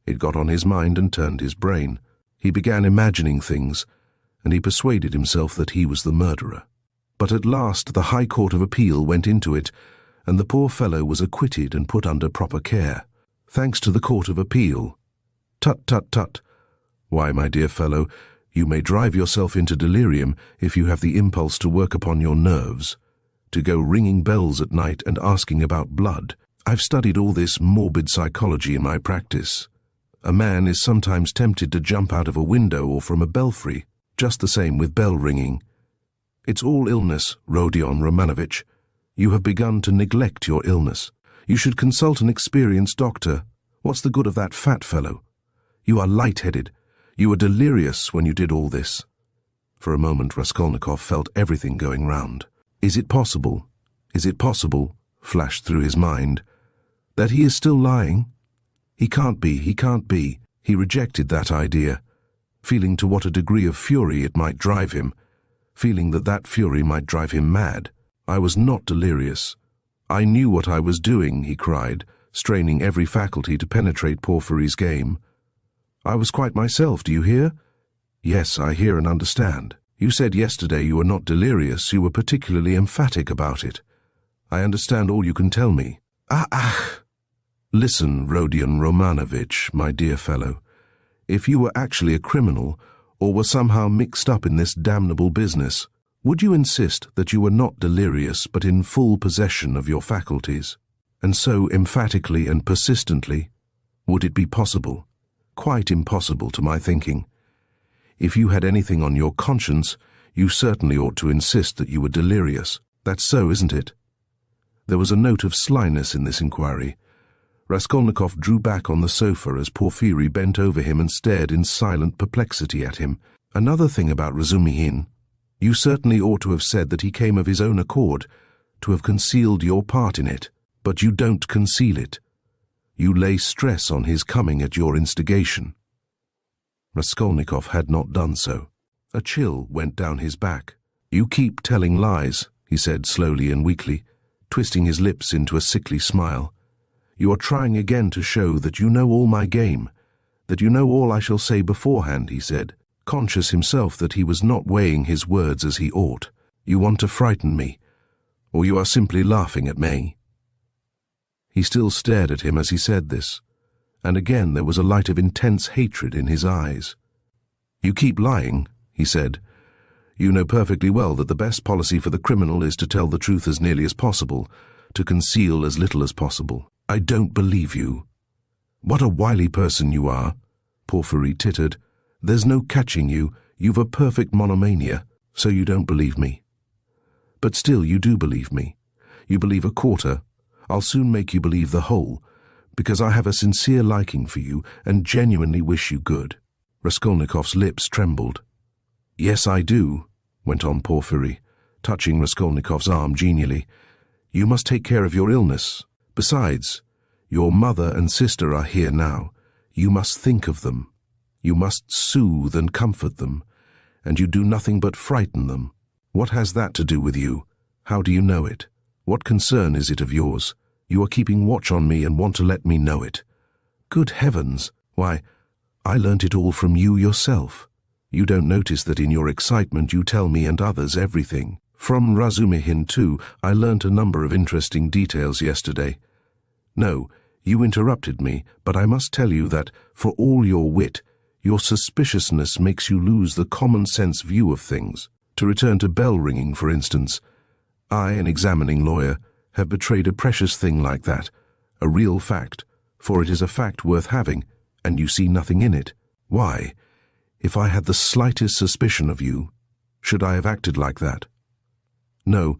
S1: It got on his mind and turned his brain. He began imagining things, and he persuaded himself that he was the murderer. But at last the High Court of Appeal went into it, and the poor fellow was acquitted and put under proper care. Thanks to the Court of Appeal. Tut, tut, tut. Why, my dear fellow, you may drive yourself into delirium if you have the impulse to work upon your nerves, to go ringing bells at night and asking about blood. I've studied all this morbid psychology in my practice. A man is sometimes tempted to jump out of a window or from a belfry, just the same with bell ringing. It's all illness, Rodion Romanovitch. You have begun to neglect your illness. You should consult an experienced doctor. What's the good of that fat fellow? You are light-headed. You were delirious when you did all this. For a moment Raskolnikov felt everything going round. Is it possible, flashed through his mind, that he is still lying? He can't be. He rejected that idea, feeling to what a degree of fury it might drive him, feeling that that fury might drive him mad. I was not delirious. I knew what I was doing, he cried, straining every faculty to penetrate Porfiry's game. I was quite myself, do you hear? Yes, I hear and understand. You said yesterday you were not delirious, you were particularly emphatic about it. I understand all you can tell me. Listen, Rodion Romanovitch, my dear fellow. If you were actually a criminal, or were somehow mixed up in this damnable business, would you insist that you were not delirious but in full possession of your faculties? And so emphatically and persistently? Would it be possible? Quite impossible to my thinking. If you had anything on your conscience, you certainly ought to insist that you were delirious. That's so, isn't it? There was a note of slyness in this inquiry. Raskolnikov drew back on the sofa as Porfiry bent over him and stared in silent perplexity at him. Another thing about Razumihin. You certainly ought to have said that he came of his own accord, to have concealed your part in it. But you don't conceal it. You lay stress on his coming at your instigation. Raskolnikov had not done so. A chill went down his back. You keep telling lies, he said slowly and weakly, twisting his lips into a sickly smile. You are trying again to show that you know all my game, that you know all I shall say beforehand, he said, conscious himself that he was not weighing his words as he ought. You want to frighten me, or you are simply laughing at me. He still stared at him as he said this, and again there was a light of intense hatred in his eyes. You keep lying, he said. You know perfectly well that the best policy for the criminal is to tell the truth as nearly as possible, to conceal as little as possible. I don't believe you. What a wily person you are, Porfiry tittered. There's no catching you. You've a perfect monomania, so you don't believe me. But still you do believe me. You believe a quarter. I'll soon make you believe the whole, because I have a sincere liking for you and genuinely wish you good. Raskolnikov's lips trembled. Yes, I do, went on Porfiry, touching Raskolnikov's arm genially. You must take care of your illness. Besides, your mother and sister are here now. You must think of them. You must soothe and comfort them, and you do nothing but frighten them. What has that to do with you? How do you know it? What concern is it of yours? You are keeping watch on me and want to let me know it. Good heavens! Why, I learnt it all from you yourself. You don't notice that in your excitement you tell me and others everything. From Razumihin, too, I learnt a number of interesting details yesterday. No, you interrupted me, but I must tell you that, for all your wit, your suspiciousness makes you lose the common-sense view of things. To return to bell-ringing, for instance, I, an examining lawyer, have betrayed a precious thing like that, a real fact, for it is a fact worth having, and you see nothing in it. Why, if I had the slightest suspicion of you, should I have acted like that? No,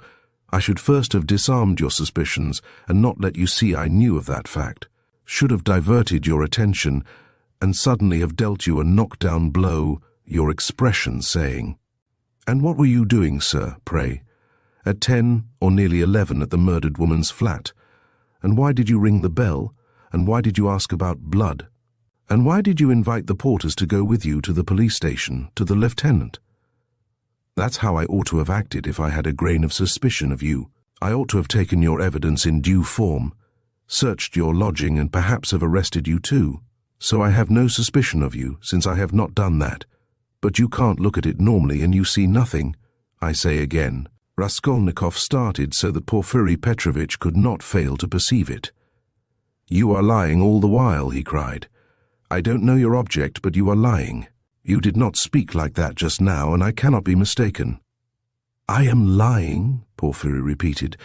S1: I should first have disarmed your suspicions and not let you see I knew of that fact, should have diverted your attention and suddenly have dealt you a knockdown blow, your expression saying, "And what were you doing, sir, pray, at 10 or nearly 11 at the murdered woman's flat? And why did you ring the bell? And why did you ask about blood? And why did you invite the porters to go with you to the police station, to the lieutenant? That's how I ought to have acted if I had a grain of suspicion of you. I ought to have taken your evidence in due form, searched your lodging and perhaps have arrested you too. So I have no suspicion of you, since I have not done that. But you can't look at it normally and you see nothing. I say again." Raskolnikov started so that Porfiry Petrovitch could not fail to perceive it. "You are lying all the while," he cried. "I don't know your object, but you are lying. You did not speak like that just now, and I cannot be mistaken." "I am lying," Porfiry repeated,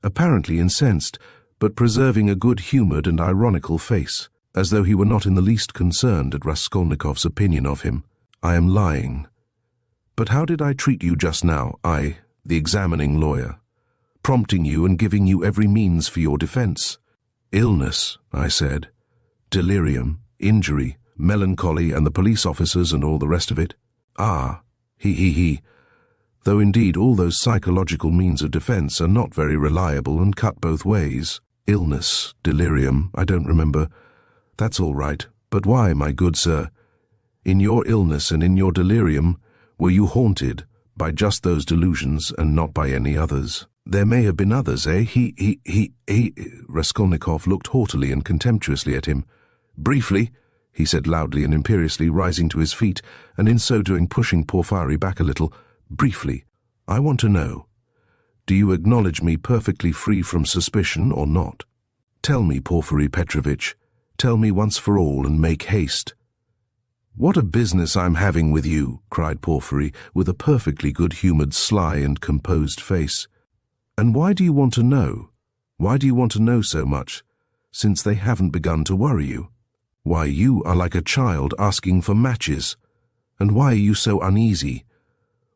S1: apparently incensed, but preserving a good-humoured and ironical face. as though he were not in the least concerned at Raskolnikov's opinion of him. "I am lying. But how did I treat you just now, I, the examining lawyer, prompting you and giving you every means for your defense?" "Illness," I said. "Delirium, injury, melancholy, and the police officers and all the rest of it." "Ah, he. Though indeed all those psychological means of defense are not very reliable and cut both ways. Illness, delirium, I don't remember. That's all right. But why, my good sir? In your illness and in your delirium, were you haunted by just those delusions and not by any others?" "There may have been others, eh? He. Raskolnikov looked haughtily and contemptuously at him. "Briefly," he said loudly and imperiously, rising to his feet, and in so doing pushing Porfiry back a little. "Briefly, I want to know, do you acknowledge me perfectly free from suspicion or not? Tell me, Porfiry Petrovitch, tell me once for all and make haste." "What a business I'm having with you," cried Porfiry, with a perfectly good-humoured, sly and composed face. "And why do you want to know? Why do you want to know so much, since they haven't begun to worry you? Why, you are like a child asking for matches. And why are you so uneasy?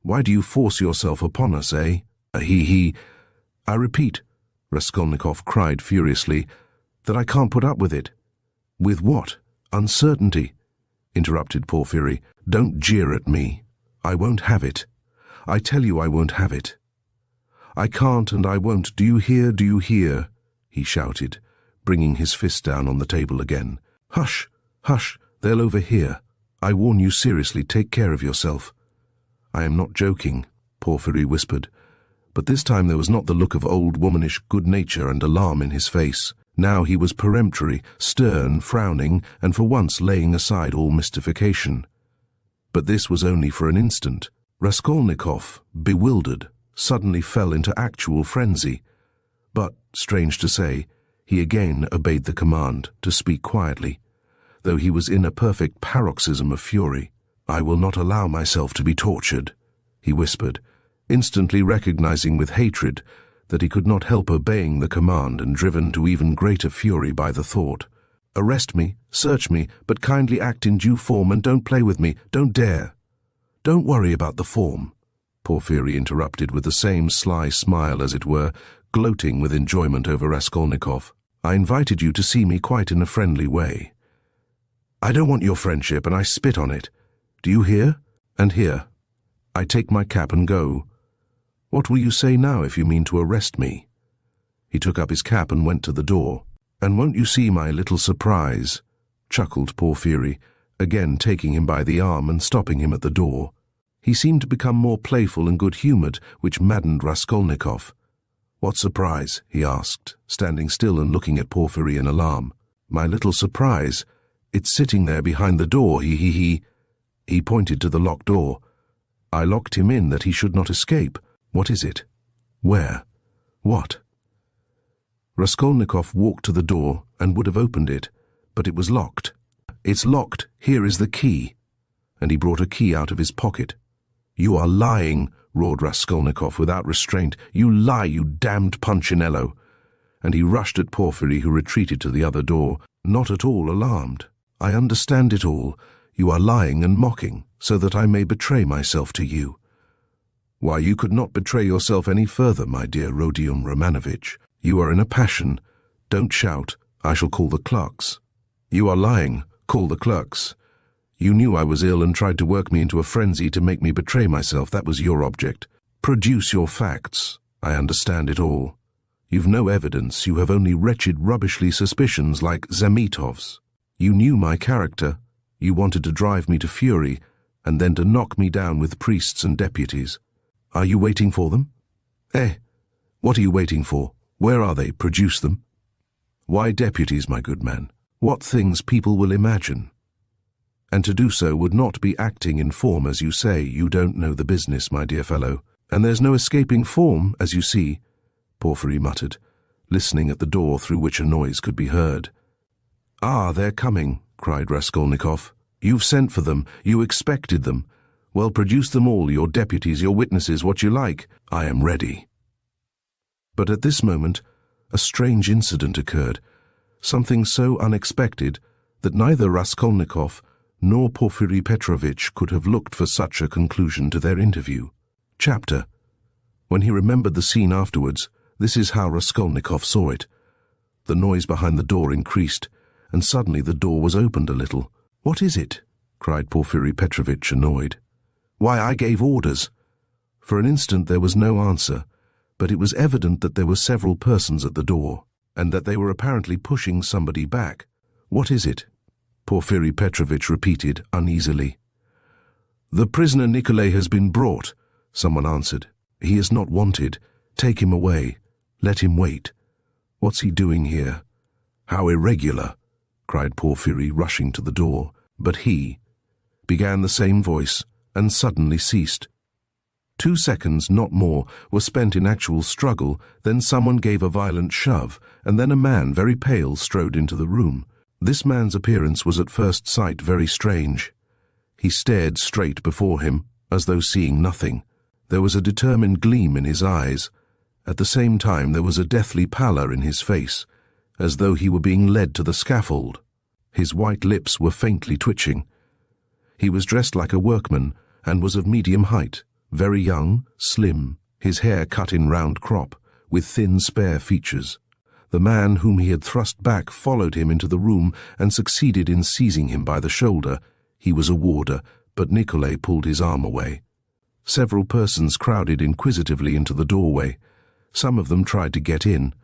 S1: Why do you force yourself upon us, eh? I repeat," Raskolnikov cried furiously, "that I can't put up with it." "With what? Uncertainty?" interrupted Porfiry. "Don't jeer at me. I won't have it. I tell you I won't have it. I can't and I won't. Do you hear? Do you hear?" he shouted, bringing his fist down on the table again. "Hush, hush, they'll overhear. I warn you seriously, take care of yourself." "I am not joking," Porfiry whispered, but this time there was not the look of old womanish good nature and alarm in his face. Now he was peremptory, stern, frowning, and for once laying aside all mystification. But this was only for an instant. Raskolnikov, bewildered, suddenly fell into actual frenzy. But, strange to say, he again obeyed the command to speak quietly, though he was in a perfect paroxysm of fury. "I will not allow myself to be tortured," he whispered, instantly recognizing with hatred that he could not help obeying the command and driven to even greater fury by the thought. "Arrest me, search me, but kindly act in due form and don't play with me, don't dare." "Don't worry about the form," Porfiry interrupted with the same sly smile, as it were, gloating with enjoyment over Raskolnikov. "I invited you to see me quite in a friendly way. I don't want your friendship, and I spit on it. Do you hear? And here. I take my cap and go. What will you say now if you mean to arrest me?" He took up his cap and went to the door. "And won't you see my little surprise?" chuckled Porfiry, again taking him by the arm and stopping him at the door. He seemed to become more playful and good-humoured, which maddened Raskolnikov. "What surprise?" he asked, standing still and looking at Porfiry in alarm. "My little surprise? It's sitting there behind the door, he pointed to the locked door. "I locked him in that he should not escape." "What is it? Where? What?" Raskolnikov walked to the door and would have opened it, but it was locked. "It's locked. Here is the key." And he brought a key out of his pocket. "You are lying," roared Raskolnikov without restraint. "You lie, you damned Punchinello." And he rushed at Porfiry, who retreated to the other door, not at all alarmed. "I understand it all. You are lying and mocking, so that I may betray myself to you." "Why, you could not betray yourself any further, my dear Rodion Romanovitch. You are in a passion. Don't shout. I shall call the clerks." "You are lying. Call the clerks. You knew I was ill and tried to work me into a frenzy to make me betray myself. That was your object. Produce your facts. I understand it all. You've no evidence. You have only wretched, rubbishly suspicions like Zamitov's. You knew my character. You wanted to drive me to fury, and then to knock me down with priests and deputies. Are you waiting for them? What are you waiting for? Where are they? Produce them." "Why deputies, my good man? What things people will imagine. And to do so would not be acting in form, as you say. You don't know the business, my dear fellow. And there's no escaping form, as you see," Porfiry muttered, listening at the door through which a noise could be heard. "Ah, they're coming," cried Raskolnikov. "You've sent for them. You expected them. Well, produce them all, your deputies, your witnesses, what you like. I am ready." But at this moment, a strange incident occurred, something so unexpected that neither Raskolnikov nor Porfiry Petrovitch could have looked for such a conclusion to their interview. Chapter. When he remembered the scene afterwards, this is how Raskolnikov saw it. The noise behind the door increased, and suddenly the door was opened a little. "What is it?" cried Porfiry Petrovitch, annoyed. "Why, I gave orders." For an instant there was no answer, but it was evident that there were several persons at the door, and that they were apparently pushing somebody back. "What is it?" Porfiry Petrovitch repeated uneasily. "The prisoner Nikolay has been brought," someone answered. "He is not wanted. Take him away. Let him wait. What's he doing here?" "How irregular!" cried Porfiry, rushing to the door. "But he," began the same voice, and suddenly ceased. 2 seconds, not more, were spent in actual struggle, then someone gave a violent shove, and then a man, very pale, strode into the room. This man's appearance was at first sight very strange. He stared straight before him, as though seeing nothing. There was a determined gleam in his eyes. At the same time there was a deathly pallor in his face, as though he were being led to the scaffold. His white lips were faintly twitching. He was dressed like a workman, and was of medium height, very young, slim, his hair cut in round crop, with thin spare features. The man whom he had thrust back followed him into the room and succeeded in seizing him by the shoulder. He was a warder, but Nikolay pulled his arm away. Several persons crowded inquisitively into the doorway. Some of them tried to get in.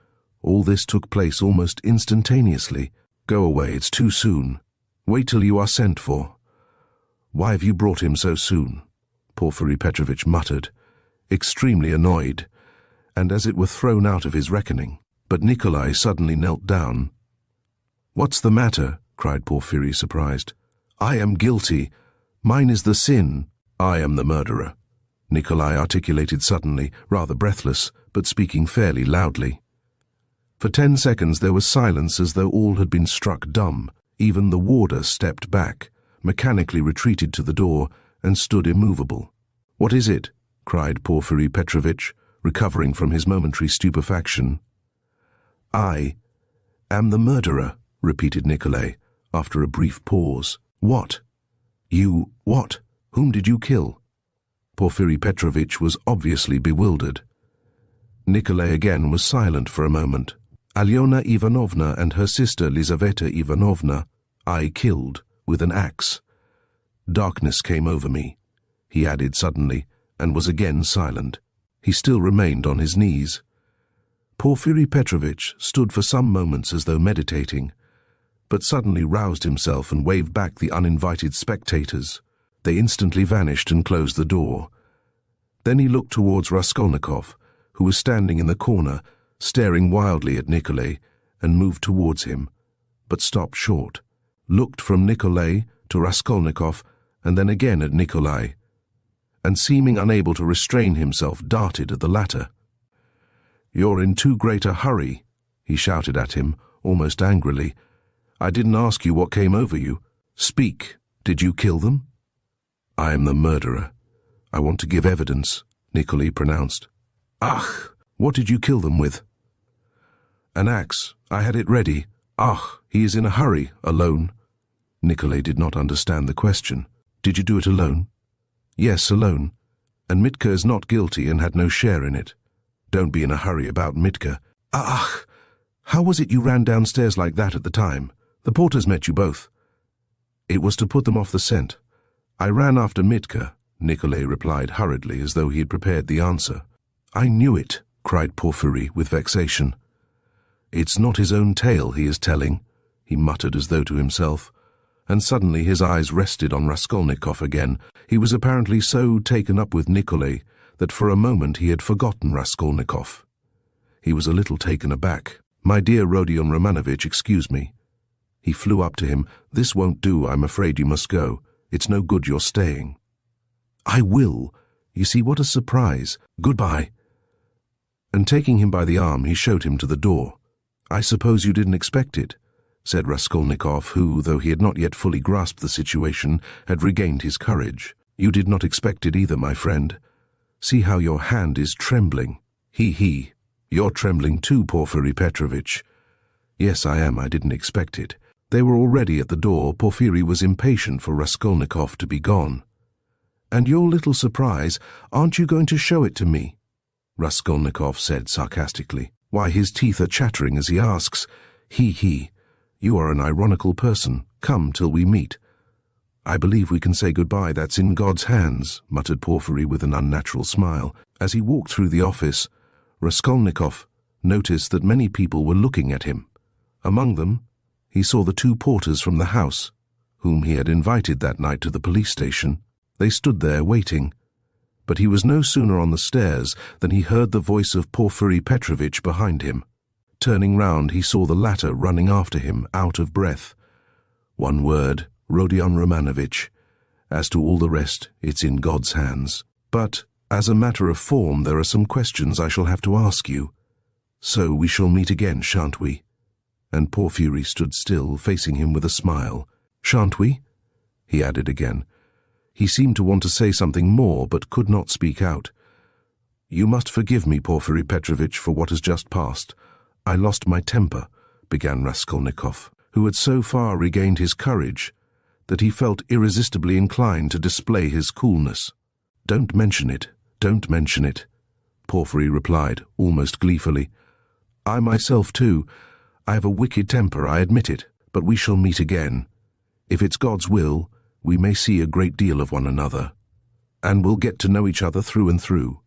S1: All this took place almost instantaneously. "Go away, it's too soon. Wait till you are sent for." "Why have you brought him so soon?" Porfiry Petrovitch muttered, extremely annoyed, and as it were thrown out of his reckoning. But Nikolay suddenly knelt down. "What's the matter?" cried Porfiry, surprised. "I am guilty. Mine is the sin. I am the murderer," Nikolay articulated suddenly, rather breathless, but speaking fairly loudly. For 10 seconds there was silence, as though all had been struck dumb. Even the warder stepped back, mechanically retreated to the door, and stood immovable. "What is it?" cried Porfiry Petrovitch, recovering from his momentary stupefaction. "I am the murderer," repeated Nikolay, after a brief pause. "What? You what? Whom did you kill?" Porfiry Petrovitch was obviously bewildered. Nikolay again was silent for a moment. "Alyona Ivanovna and her sister Lizaveta Ivanovna I killed with an axe. Darkness came over me," he added suddenly, and was again silent. He still remained on his knees. Porfiry Petrovitch stood for some moments as though meditating, but suddenly roused himself and waved back the uninvited spectators. They instantly vanished and closed the door. Then he looked towards Raskolnikov, who was standing in the corner, staring wildly at Nikolay, and moved towards him, but stopped short, looked from Nikolay to Raskolnikov, and then again at Nikolay, and seeming unable to restrain himself, darted at the latter. "You're in too great a hurry," he shouted at him, almost angrily. "I didn't ask you what came over you. Speak, did you kill them?" "I am the murderer. I want to give evidence," Nikolay pronounced. "Ach, what did you kill them with?" "An axe. I had it ready. Ach, he is in a hurry, alone." Nikolay did not understand the question. "Did you do it alone?" "Yes, alone. And Mitka is not guilty and had no share in it." "Don't be in a hurry about Mitka." "Ach, how was it you ran downstairs like that at the time? The porters met you both." "It was to put them off the scent. I ran after Mitka," Nikolay replied hurriedly, as though he had prepared the answer. "I knew it," cried Porfiry with vexation. "It's not his own tale he is telling," he muttered as though to himself, and suddenly his eyes rested on Raskolnikov again. He was apparently so taken up with Nikolay that for a moment he had forgotten Raskolnikov. He was a little taken aback. "My dear Rodion Romanovitch, excuse me." He flew up to him. "This won't do, I'm afraid you must go. It's no good your staying." "I will. You see, what a surprise. Goodbye." And taking him by the arm, he showed him to the door. "I suppose you didn't expect it," said Raskolnikov, who, though he had not yet fully grasped the situation, had regained his courage. "You did not expect it either, my friend. See how your hand is trembling." He. "You're trembling too, Porfiry Petrovitch." "Yes, I am. I didn't expect it. They were already at the door. Porfiry was impatient for Raskolnikov to be gone. "And your little surprise, aren't you going to show it to me?" Raskolnikov said sarcastically. Why, his teeth are chattering as he asks, He, you are an ironical person. Come till we meet." "I believe we can say goodbye. That's in God's hands," muttered Porfiry with an unnatural smile. As he walked through the office, Raskolnikov noticed that many people were looking at him. Among them, he saw the 2 porters from the house, whom he had invited that night to the police station. They stood there waiting, but he was no sooner on the stairs than he heard the voice of Porfiry Petrovitch behind him. Turning round, he saw the latter running after him, out of breath. "One word, Rodion Romanovitch. As to all the rest, it's in God's hands. But, as a matter of form, there are some questions I shall have to ask you. So we shall meet again, shan't we?" And Porfiry stood still, facing him with a smile. "Shan't we?" he added again. He seemed to want to say something more, but could not speak out. "You must forgive me, Porfiry Petrovitch, for what has just passed. I lost my temper," began Raskolnikov, who had so far regained his courage that he felt irresistibly inclined to display his coolness. "Don't mention it, don't mention it," Porfiry replied, almost gleefully. "I myself, too, I have a wicked temper, I admit it, but we shall meet again. If it's God's will, we may see a great deal of one another. And we'll get to know each other through and through,"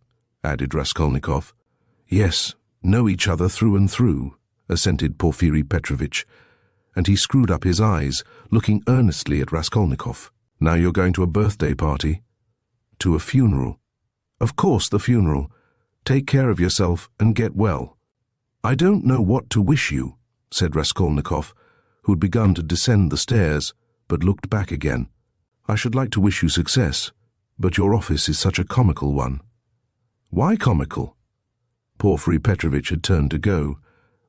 S1: added Raskolnikov. "Yes, know each other through and through," assented Porfiry Petrovitch, and he screwed up his eyes, looking earnestly at Raskolnikov. "Now you're going to a birthday party?" "To a funeral." "Of course, the funeral. Take care of yourself and get well." "I don't know what to wish you," said Raskolnikov, who had begun to descend the stairs, but looked back again. "I should like to wish you success, but your office is such a comical one." "Why comical?" Porfiry Petrovitch had turned to go,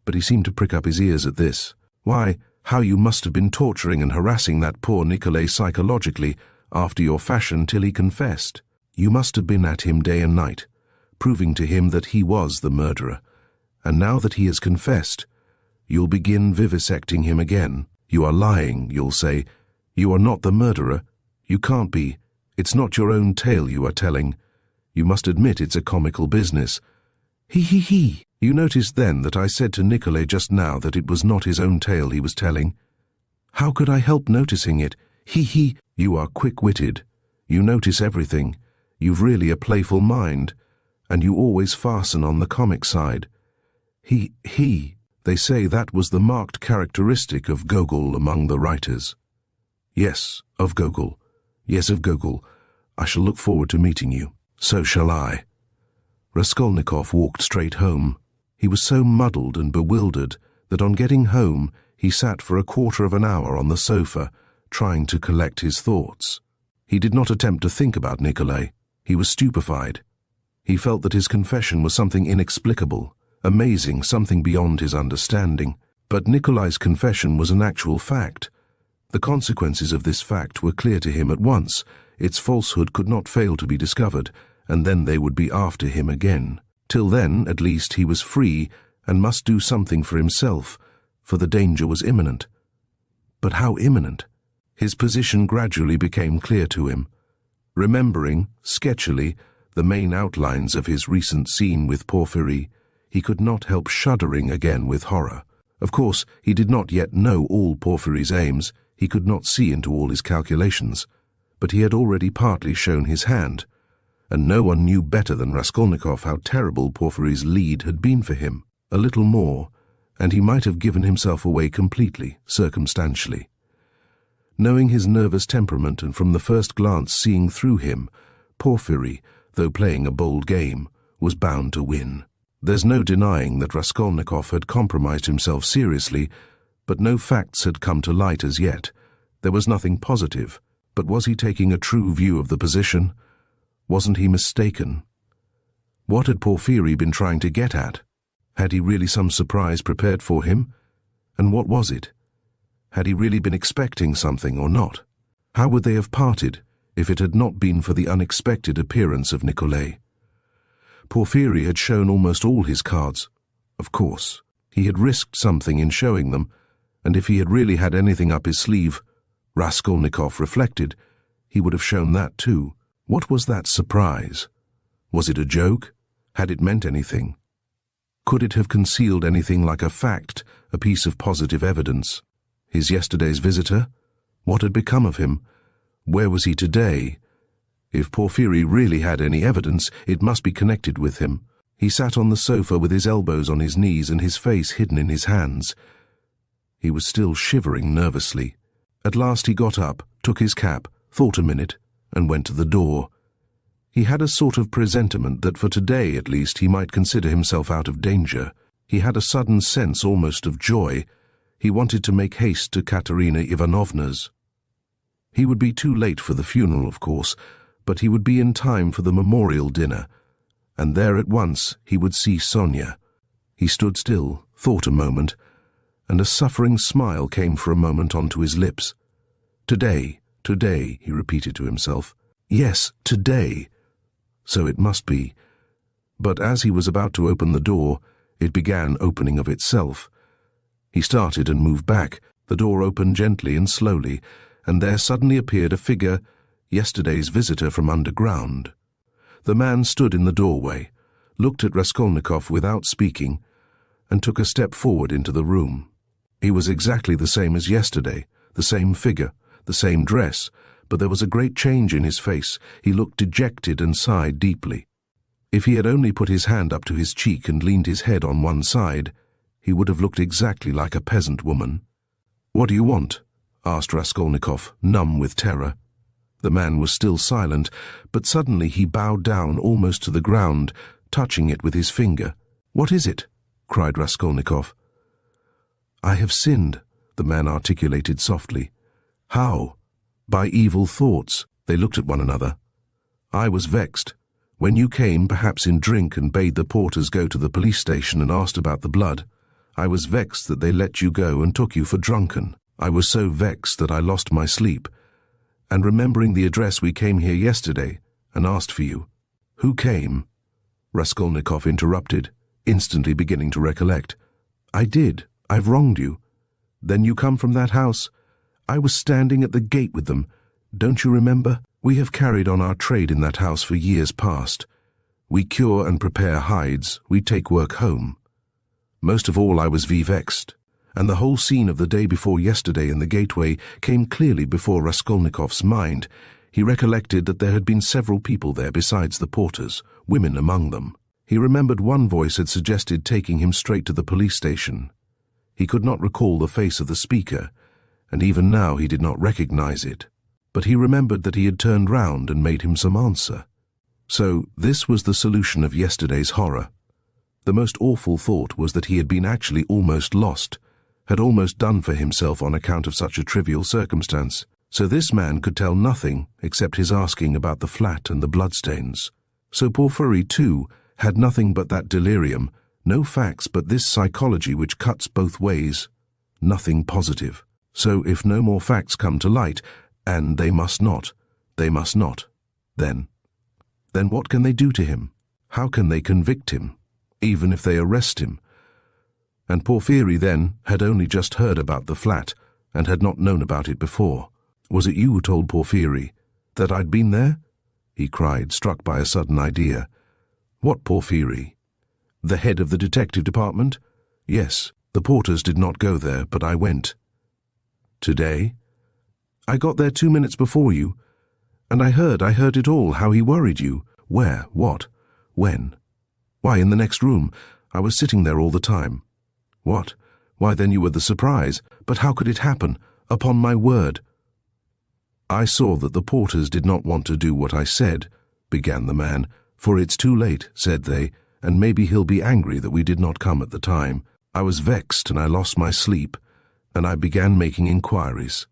S1: but he seemed to prick up his ears at this. "Why, how you must have been torturing and harassing that poor Nikolay psychologically after your fashion till he confessed. You must have been at him day and night, proving to him that he was the murderer. And now that he has confessed, you'll begin vivisecting him again. You are lying, you'll say. You are not the murderer. You can't be. It's not your own tale you are telling. You must admit it's a comical business. He. You noticed then that I said to Nikolay just now that it was not his own tale he was telling. How could I help noticing it? He. You are quick-witted. You notice everything. You've really a playful mind, and you always fasten on the comic side. He. They say that was the marked characteristic of Gogol among the writers. Yes, of Gogol. Yes, of Gogol. I shall look forward to meeting you. So shall I." Raskolnikov walked straight home. He was so muddled and bewildered that on getting home he sat for a quarter of an hour on the sofa, trying to collect his thoughts. He did not attempt to think about Nikolay. He was stupefied. He felt that his confession was something inexplicable, amazing, something beyond his understanding. But Nikolay's confession was an actual fact. The consequences of this fact were clear to him at once. Its falsehood could not fail to be discovered, and then they would be after him again. Till then, at least, he was free and must do something for himself, for the danger was imminent. But how imminent? His position gradually became clear to him. Remembering, sketchily, the main outlines of his recent scene with Porfiry, he could not help shuddering again with horror. Of course, he did not yet know all Porfiry's aims. He could not see into all his calculations. But he had already partly shown his hand, and no one knew better than Raskolnikov how terrible Porfiry's lead had been for him. A little more, and he might have given himself away completely, circumstantially. Knowing his nervous temperament and from the first glance seeing through him, Porfiry, though playing a bold game, was bound to win. There's no denying that Raskolnikov had compromised himself seriously, but no facts had come to light as yet. There was nothing positive. But was he taking a true view of the position? Wasn't he mistaken? What had Porfiry been trying to get at? Had he really some surprise prepared for him? And what was it? Had he really been expecting something or not? How would they have parted if it had not been for the unexpected appearance of Nikolay? Porfiry had shown almost all his cards. Of course, he had risked something in showing them, And if he had really had anything up his sleeve, Raskolnikov reflected, he would have shown that too. What was that surprise? Was it a joke? Had it meant anything? Could it have concealed anything like a fact, a piece of positive evidence? His yesterday's visitor? What had become of him? Where was he today? If Porfiry really had any evidence, it must be connected with him. He sat on the sofa with his elbows on his knees and his face hidden in his hands. He was still shivering nervously. At last he got up, took his cap, thought a minute, and went to the door. He had a sort of presentiment that for today at least he might consider himself out of danger. He had a sudden sense almost of joy. He wanted to make haste to Katerina Ivanovna's. He would be too late for the funeral, of course, but he would be in time for the memorial dinner, and there at once he would see Sonia. He stood still, thought a moment, and a suffering smile came for a moment onto his lips. Today, he repeated to himself. Yes, today. So it must be. But as he was about to open the door, it began opening of itself. He started and moved back. The door opened gently and slowly, and there suddenly appeared a figure, yesterday's visitor from underground. The man stood in the doorway, looked at Raskolnikov without speaking, and took a step forward into the room. He was exactly the same as yesterday, the same figure, the same dress, but there was a great change in his face. He looked dejected and sighed deeply. If he had only put his hand up to his cheek and leaned his head on one side, he would have looked exactly like a peasant woman. "What do you want?" asked Raskolnikov, numb with terror. The man was still silent, but suddenly he bowed down almost to the ground, touching it with his finger. "What is it?" cried Raskolnikov. "I have sinned," the man articulated softly. "How?" "By evil thoughts." They looked at one another. "I was vexed. When you came, perhaps in drink, and bade the porters go to the police station and asked about the blood, I was vexed that they let you go and took you for drunken. I was so vexed that I lost my sleep. And remembering the address, we came here yesterday and asked for you." "Who came?" Raskolnikov interrupted, instantly beginning to recollect. "I did. I've wronged you." "Then you come from that house?" "I was standing at the gate with them. Don't you remember? We have carried on our trade in that house for years past. We cure and prepare hides. We take work home. Most of all I was vexed, and the whole scene of the day before yesterday in the gateway came clearly before Raskolnikov's mind. He recollected that there had been several people there besides the porters, women among them. He remembered one voice had suggested taking him straight to the police station. He could not recall the face of the speaker, and even now he did not recognize it. But he remembered that he had turned round and made him some answer. So this was the solution of yesterday's horror. The most awful thought was that he had been actually almost lost, had almost done for himself on account of such a trivial circumstance. So this man could tell nothing except his asking about the flat and the bloodstains. So Porfiry, too, had nothing but that delirium, no facts but this psychology which cuts both ways, nothing positive. So if no more facts come to light, and they must not, then what can they do to him? How can they convict him, even if they arrest him? And Porfiry, then, had only just heard about the flat, and had not known about it before. "Was it you who told Porfiry that I'd been there?" he cried, struck by a sudden idea. "What Porfiry? The head of the detective department?" "Yes, the porters did not go there, but I went." "Today?" "I got there 2 minutes before you, and I heard it all, how he worried you." "Where? What? When?" "Why, in the next room. I was sitting there all the time." "What? Why, then you were the surprise. But how could it happen? Upon my word." "I saw that the porters did not want to do what I said," began the man. "For it's too late," said they, "and maybe he'll be angry that we did not come at the time. I was vexed and I lost my sleep, and I began making inquiries.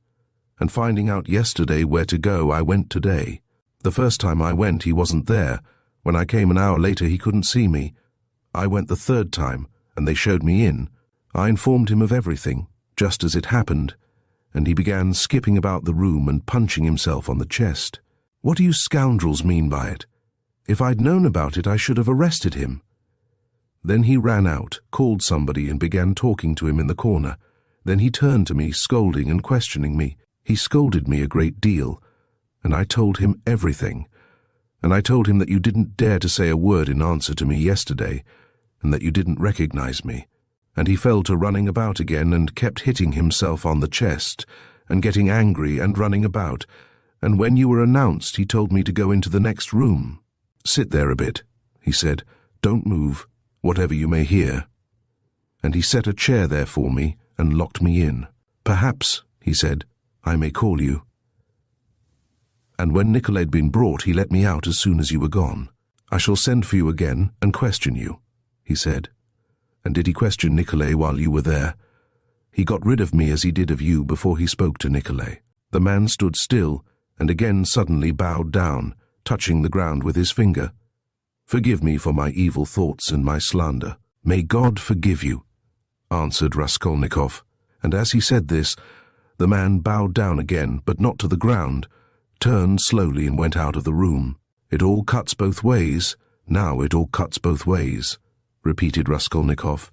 S1: And finding out yesterday where to go, I went today. The first time I went, he wasn't there. When I came an hour later, he couldn't see me. I went the third time, and they showed me in. I informed him of everything, just as it happened, and he began skipping about the room and punching himself on the chest. What do you scoundrels mean by it? If I'd known about it, I should have arrested him." Then he ran out, called somebody, and began talking to him in the corner. Then he turned to me, scolding and questioning me. He scolded me a great deal, and I told him everything. And I told him that you didn't dare to say a word in answer to me yesterday, and that you didn't recognize me. And he fell to running about again and kept hitting himself on the chest, and getting angry and running about. And when you were announced, he told me to go into the next room. "Sit there a bit," he said. "Don't move, whatever you may hear." And he set a chair there for me and locked me in. "Perhaps," he said, "I may call you." And when Nikolay had been brought, he let me out as soon as you were gone. "I shall send for you again and question you," he said. "And did he question Nikolay while you were there?" "He got rid of me as he did of you before he spoke to Nikolay." The man stood still and again suddenly bowed down, touching the ground with his finger. "Forgive me for my evil thoughts and my slander." "May God forgive you," answered Raskolnikov, and as he said this, the man bowed down again, but not to the ground, turned slowly and went out of the room. "It all cuts both ways, now it all cuts both ways," repeated Raskolnikov,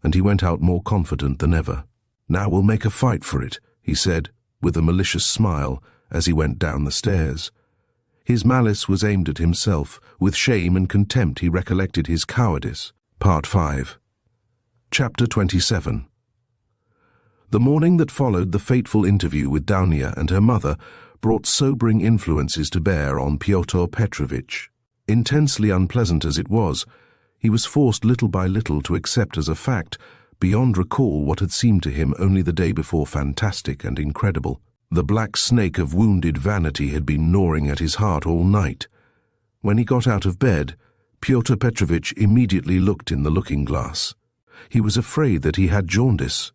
S1: and he went out more confident than ever. "Now we'll make a fight for it," he said, with a malicious smile, as he went down the stairs. His malice was aimed at himself. With shame and contempt he recollected his cowardice. Part 5. Chapter 27. The morning that followed the fateful interview with Dounia and her mother brought sobering influences to bear on Pyotr Petrovitch. Intensely unpleasant as it was, he was forced little by little to accept as a fact, beyond recall, what had seemed to him only the day before fantastic and incredible. The black snake of wounded vanity had been gnawing at his heart all night. When he got out of bed, Pyotr Petrovitch immediately looked in the looking-glass. He was afraid that he had jaundice.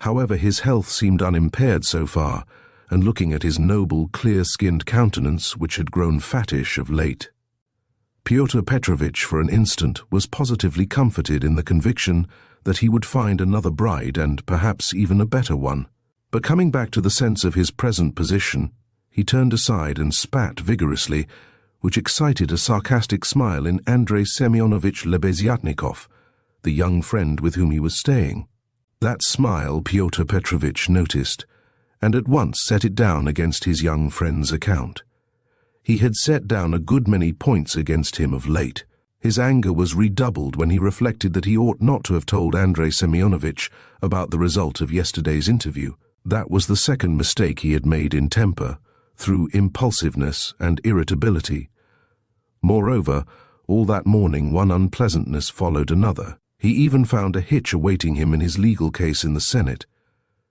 S1: However, his health seemed unimpaired so far, and looking at his noble, clear-skinned countenance, which had grown fattish of late, Pyotr Petrovitch for an instant was positively comforted in the conviction that he would find another bride, and perhaps even a better one. But coming back to the sense of his present position, he turned aside and spat vigorously, which excited a sarcastic smile in Andrei Semyonovitch Lebeziatnikov, the young friend with whom he was staying. That smile Pyotr Petrovitch noticed, and at once set it down against his young friend's account. He had set down a good many points against him of late. His anger was redoubled when he reflected that he ought not to have told Andrei Semyonovitch about the result of yesterday's interview. That was the second mistake he had made in temper, through impulsiveness and irritability. Moreover, all that morning one unpleasantness followed another. He even found a hitch awaiting him in his legal case in the Senate.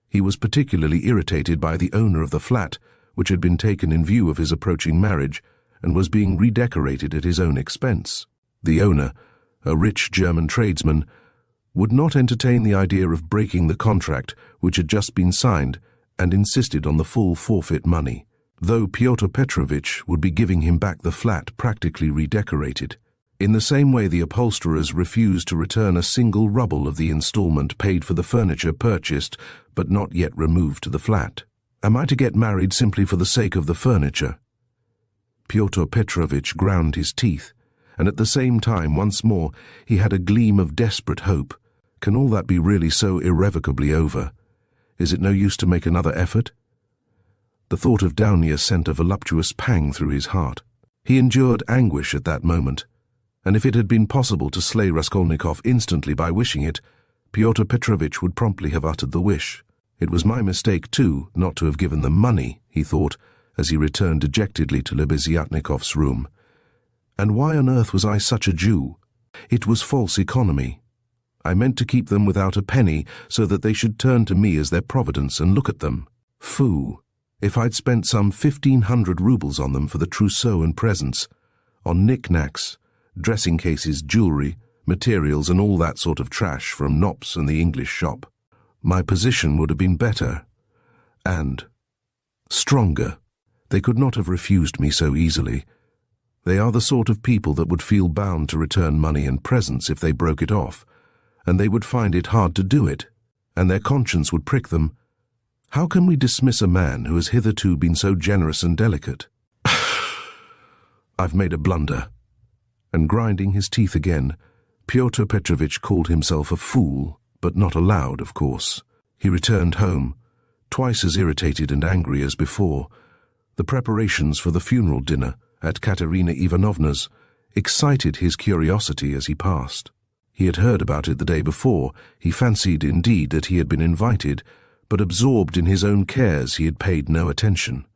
S1: He was particularly irritated by the owner of the flat, which had been taken in view of his approaching marriage, and was being redecorated at his own expense. The owner, a rich German tradesman, would not entertain the idea of breaking the contract which had just been signed, and insisted on the full forfeit money, though Pyotr Petrovitch would be giving him back the flat practically redecorated. In the same way, the upholsterers refused to return a single ruble of the installment paid for the furniture purchased but not yet removed to the flat. Am I to get married simply for the sake of the furniture? Pyotr Petrovitch ground his teeth, and at the same time once more he had a gleam of desperate hope. Can all that be really so irrevocably over? Is it no use to make another effort? The thought of Dounia sent a voluptuous pang through his heart. He endured anguish at that moment, and if it had been possible to slay Raskolnikov instantly by wishing it, Pyotr Petrovitch would promptly have uttered the wish. It was my mistake, too, not to have given them money, he thought, as he returned dejectedly to Lebeziatnikov's room. And why on earth was I such a Jew? It was false economy. I meant to keep them without a penny, so that they should turn to me as their providence and look at them. Foo! If I'd spent some 1,500 roubles on them for the trousseau and presents, on knick-knacks, dressing cases, jewellery, materials and all that sort of trash from Knopp's and the English shop, my position would have been better, and stronger. They could not have refused me so easily. They are the sort of people that would feel bound to return money and presents if they broke it off, and they would find it hard to do it, and their conscience would prick them. How can we dismiss a man who has hitherto been so generous and delicate? I've made a blunder. And grinding his teeth again, Pyotr Petrovitch called himself a fool, but not aloud, of course. He returned home, twice as irritated and angry as before. The preparations for the funeral dinner at Katerina Ivanovna's excited his curiosity as he passed. He had heard about it the day before. He fancied, indeed, that he had been invited, but absorbed in his own cares he had paid no attention.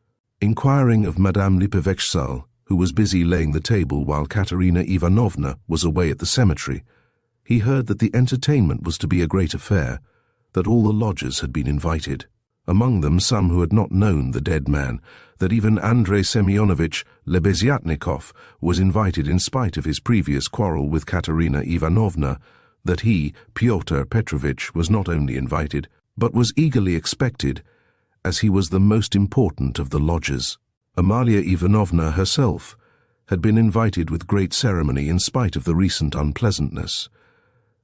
S1: Inquiring of Madame Lipovetsal, who was busy laying the table while Katerina Ivanovna was away at the cemetery, he heard that the entertainment was to be a great affair, that all the lodgers had been invited. Among them some who had not known the dead man, that even Andrei Semyonovitch Lebeziatnikov was invited in spite of his previous quarrel with Katerina Ivanovna, that he, Pyotr Petrovitch, was not only invited, but was eagerly expected, as he was the most important of the lodgers. Amalia Ivanovna herself had been invited with great ceremony in spite of the recent unpleasantness,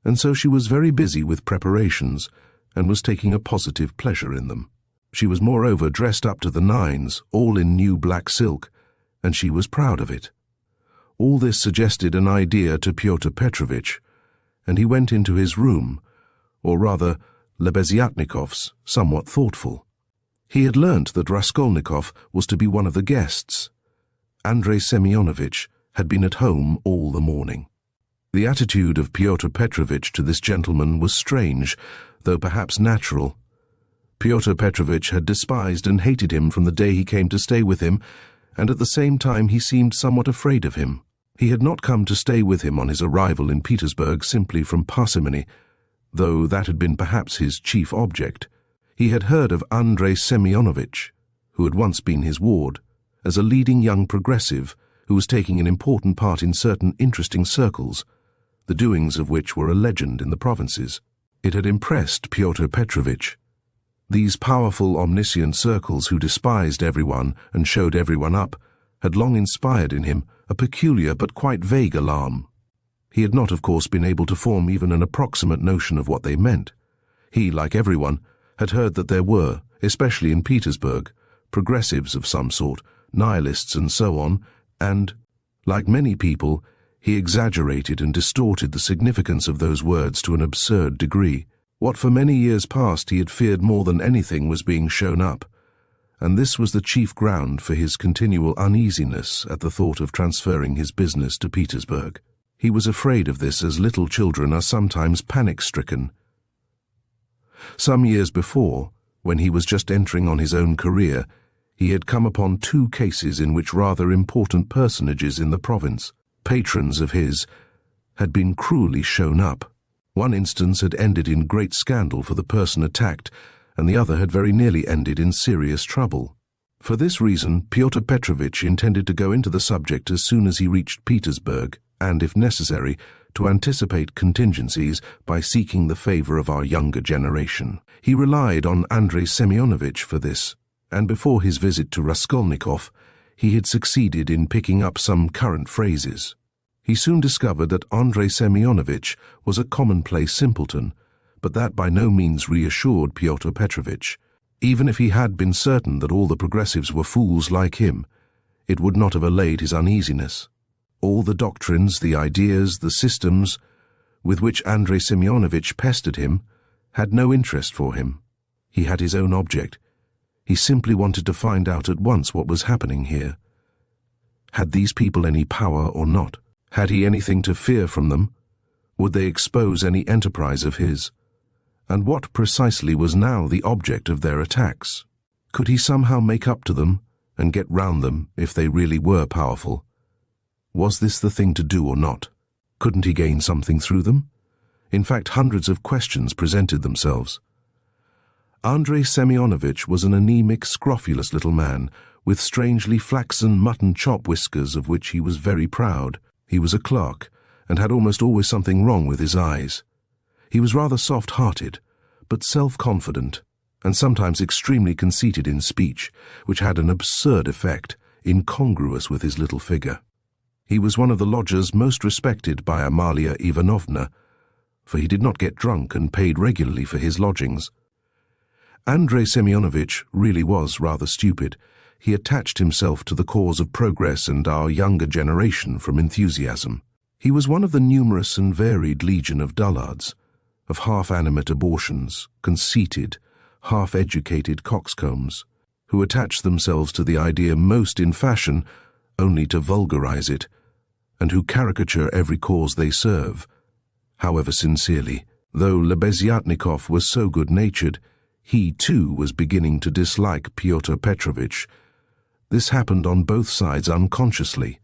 S1: and so she was very busy with preparations, and was taking a positive pleasure in them. She was moreover dressed up to the nines, all in new black silk, and she was proud of it. All this suggested an idea to Pyotr Petrovitch, and he went into his room, or rather Lebeziatnikov's, somewhat thoughtful. He had learnt that Raskolnikov was to be one of the guests. Andrei Semyonovitch had been at home all the morning. The attitude of Pyotr Petrovitch to this gentleman was strange, though perhaps natural. Pyotr Petrovitch had despised and hated him from the day he came to stay with him, and at the same time he seemed somewhat afraid of him. He had not come to stay with him on his arrival in Petersburg simply from parsimony, though that had been perhaps his chief object. He had heard of Andrei Semyonovitch, who had once been his ward, as a leading young progressive who was taking an important part in certain interesting circles, the doings of which were a legend in the provinces. It had impressed Pyotr Petrovitch. These powerful, omniscient circles who despised everyone and showed everyone up had long inspired in him a peculiar but quite vague alarm. He had not, of course, been able to form even an approximate notion of what they meant. He, like everyone, had heard that there were, especially in Petersburg, progressives of some sort, nihilists and so on, and, like many people, he exaggerated and distorted the significance of those words to an absurd degree. What for many years past he had feared more than anything was being shown up, and this was the chief ground for his continual uneasiness at the thought of transferring his business to Petersburg. He was afraid of this as little children are sometimes panic-stricken. Some years before, when he was just entering on his own career, he had come upon 2 cases in which rather important personages in the province, patrons of his, had been cruelly shown up. One instance had ended in great scandal for the person attacked, and the other had very nearly ended in serious trouble. For this reason, Pyotr Petrovitch intended to go into the subject as soon as he reached Petersburg, and, if necessary, to anticipate contingencies by seeking the favor of our younger generation. He relied on Andrei Semyonovitch for this, and before his visit to Raskolnikov, he had succeeded in picking up some current phrases. He soon discovered that Andrei Semyonovitch was a commonplace simpleton, but that by no means reassured Pyotr Petrovitch. Even if he had been certain that all the progressives were fools like him, it would not have allayed his uneasiness. All the doctrines, the ideas, the systems with which Andrei Semyonovitch pestered him had no interest for him. He had his own object. He simply wanted to find out at once what was happening here. Had these people any power or not? Had he anything to fear from them? Would they expose any enterprise of his? And what precisely was now the object of their attacks? Could he somehow make up to them and get round them if they really were powerful? Was this the thing to do or not? Couldn't he gain something through them? In fact, hundreds of questions presented themselves. Andrei Semyonovitch was an anemic, scrofulous little man, with strangely flaxen mutton chop whiskers of which he was very proud. He was a clerk, and had almost always something wrong with his eyes. He was rather soft-hearted, but self-confident, and sometimes extremely conceited in speech, which had an absurd effect, incongruous with his little figure. He was one of the lodgers most respected by Amalia Ivanovna, for he did not get drunk and paid regularly for his lodgings. Andrei Semyonovitch really was rather stupid. He attached himself to the cause of progress and our younger generation from enthusiasm. He was one of the numerous and varied legion of dullards, of half-animate abortions, conceited, half-educated coxcombs, who attach themselves to the idea most in fashion only to vulgarize it, and who caricature every cause they serve, however sincerely. Though Lebeziatnikov was so good-natured, he too was beginning to dislike Pyotr Petrovitch. This happened on both sides unconsciously.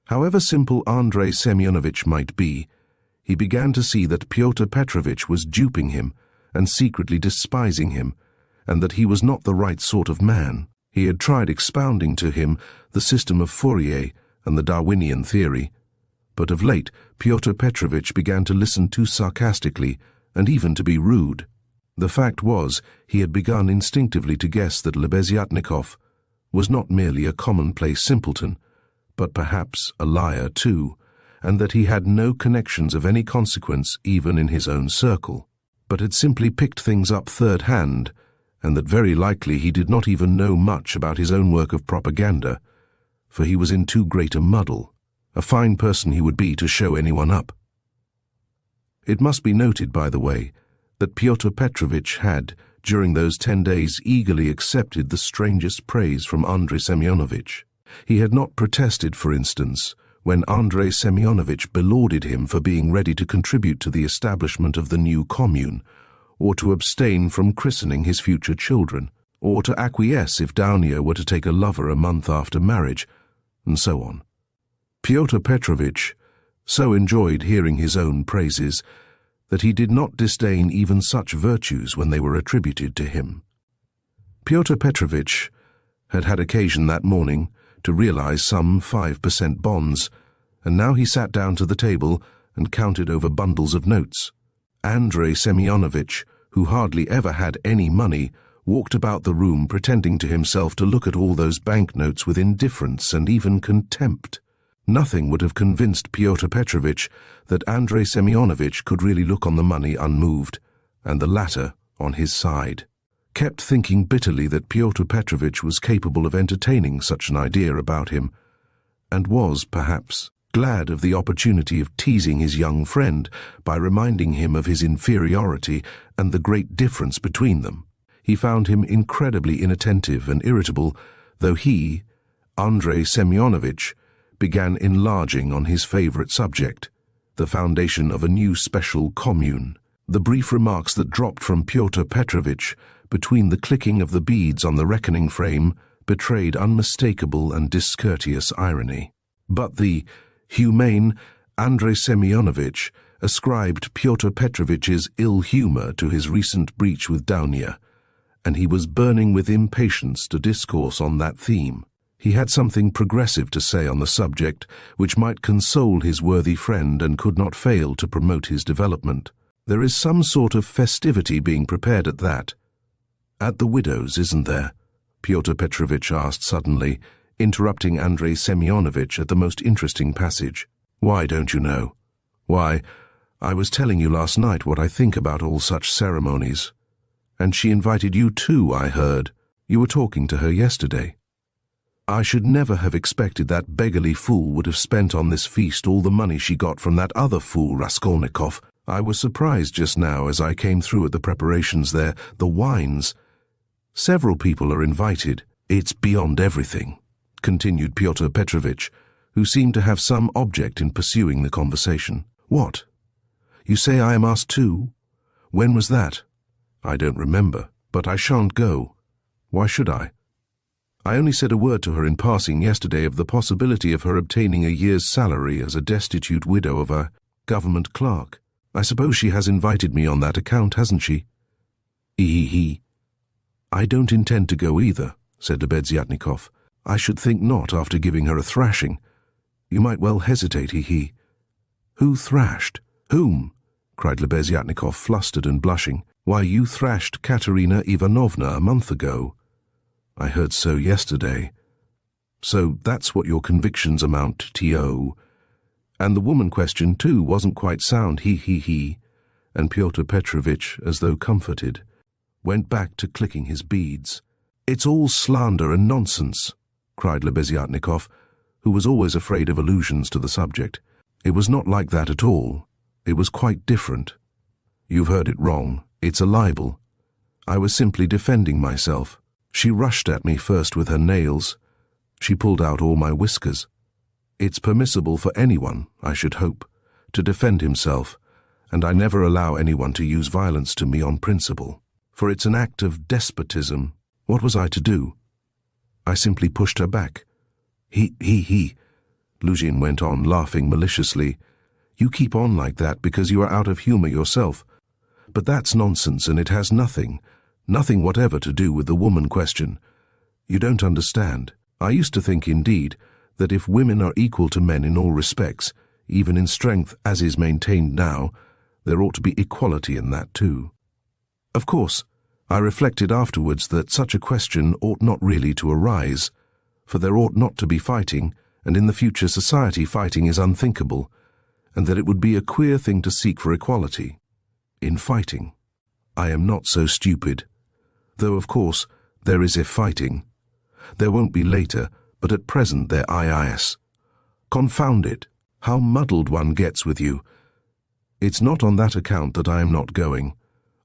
S1: However simple Andrei Semyonovitch might be, he began to see that Pyotr Petrovitch was duping him and secretly despising him, and that he was not the right sort of man. He had tried expounding to him the system of Fourier and the Darwinian theory, but of late Pyotr Petrovitch began to listen too sarcastically and even to be rude. The fact was, he had begun instinctively to guess that Lebeziatnikov was not merely a commonplace simpleton, but perhaps a liar too, and that he had no connections of any consequence even in his own circle, but had simply picked things up third hand, and that very likely he did not even know much about his own work of propaganda, for he was in too great a muddle. A fine person he would be to show anyone up. It must be noted, by the way, that Pyotr Petrovitch had, during those 10 days, eagerly accepted the strangest praise from Andrei Semyonovitch. He had not protested, for instance, when Andrei Semyonovitch belauded him for being ready to contribute to the establishment of the new commune, or to abstain from christening his future children, or to acquiesce if Daunia were to take a lover a month after marriage, and so on. Pyotr Petrovitch so enjoyed hearing his own praises that he did not disdain even such virtues when they were attributed to him. Pyotr Petrovitch had had occasion that morning to realize some 5% bonds, and now he sat down to the table and counted over bundles of notes. Andrei Semyonovitch, who hardly ever had any money, walked about the room pretending to himself to look at all those banknotes with indifference and even contempt. Nothing would have convinced Pyotr Petrovitch that Andrei Semyonovitch could really look on the money unmoved, and the latter on his side. Kept thinking bitterly that Pyotr Petrovitch was capable of entertaining such an idea about him, and was, perhaps, glad of the opportunity of teasing his young friend by reminding him of his inferiority and the great difference between them. He found him incredibly inattentive and irritable, though he, Andrei Semyonovitch, began enlarging on his favorite subject, the foundation of a new special commune. The brief remarks that dropped from Pyotr Petrovitch between the clicking of the beads on the reckoning frame betrayed unmistakable and discourteous irony. But the humane Andrei Semyonovitch ascribed Pyotr Petrovitch's ill humor to his recent breach with Daunia, and he was burning with impatience to discourse on that theme. He had something progressive to say on the subject which might console his worthy friend and could not fail to promote his development. There is some sort of festivity being prepared at that. At the widow's, isn't there? Pyotr Petrovitch asked suddenly, interrupting Andrei Semyonovitch at the most interesting passage. Why don't you know? Why, I was telling you last night what I think about all such ceremonies. And she invited you too, I heard. You were talking to her yesterday. I should never have expected that beggarly fool would have spent on this feast all the money she got from that other fool, Raskolnikov. I was surprised just now as I came through at the preparations there, the wines. Several people are invited. It's beyond everything, continued Pyotr Petrovitch, who seemed to have some object in pursuing the conversation. What? You say I am asked too? When was that? I don't remember, but I shan't go. Why should I? I only said a word to her in passing yesterday of the possibility of her obtaining a year's salary as a destitute widow of a government clerk. I suppose she has invited me on that account, hasn't she? I don't intend to go either, said Lebeziatnikov. I should think not after giving her a thrashing. You might well hesitate, Who thrashed? Whom? Cried Lebeziatnikov, flustered and blushing. Why, you thrashed Katerina Ivanovna a month ago. I heard so yesterday. So that's what your convictions amount to. And the woman question, too, wasn't quite sound, And Pyotr Petrovitch, as though comforted, went back to clicking his beads. It's all slander and nonsense, cried Lebeziatnikov, who was always afraid of allusions to the subject. It was not like that at all. It was quite different. You've heard it wrong. It's a libel. I was simply defending myself. She rushed at me first with her nails. She pulled out all my whiskers. It's permissible for anyone, I should hope, to defend himself, and I never allow anyone to use violence to me on principle, for it's an act of despotism. What was I to do? I simply pushed her back. He, Lujin went on, laughing maliciously. You keep on like that because you are out of humor yourself. But that's nonsense, and it has nothing whatever to do with the woman question. You don't understand. I used to think, indeed, that if women are equal to men in all respects, even in strength as is maintained now, there ought to be equality in that too. Of course, I reflected afterwards that such a question ought not really to arise, for there ought not to be fighting, and in the future society fighting is unthinkable, and that it would be a queer thing to seek for equality in fighting. I am not so stupid, though of course there is if fighting. There won't be later, but at present there is. Confound it, how muddled one gets with you. It's not on that account that I am not going.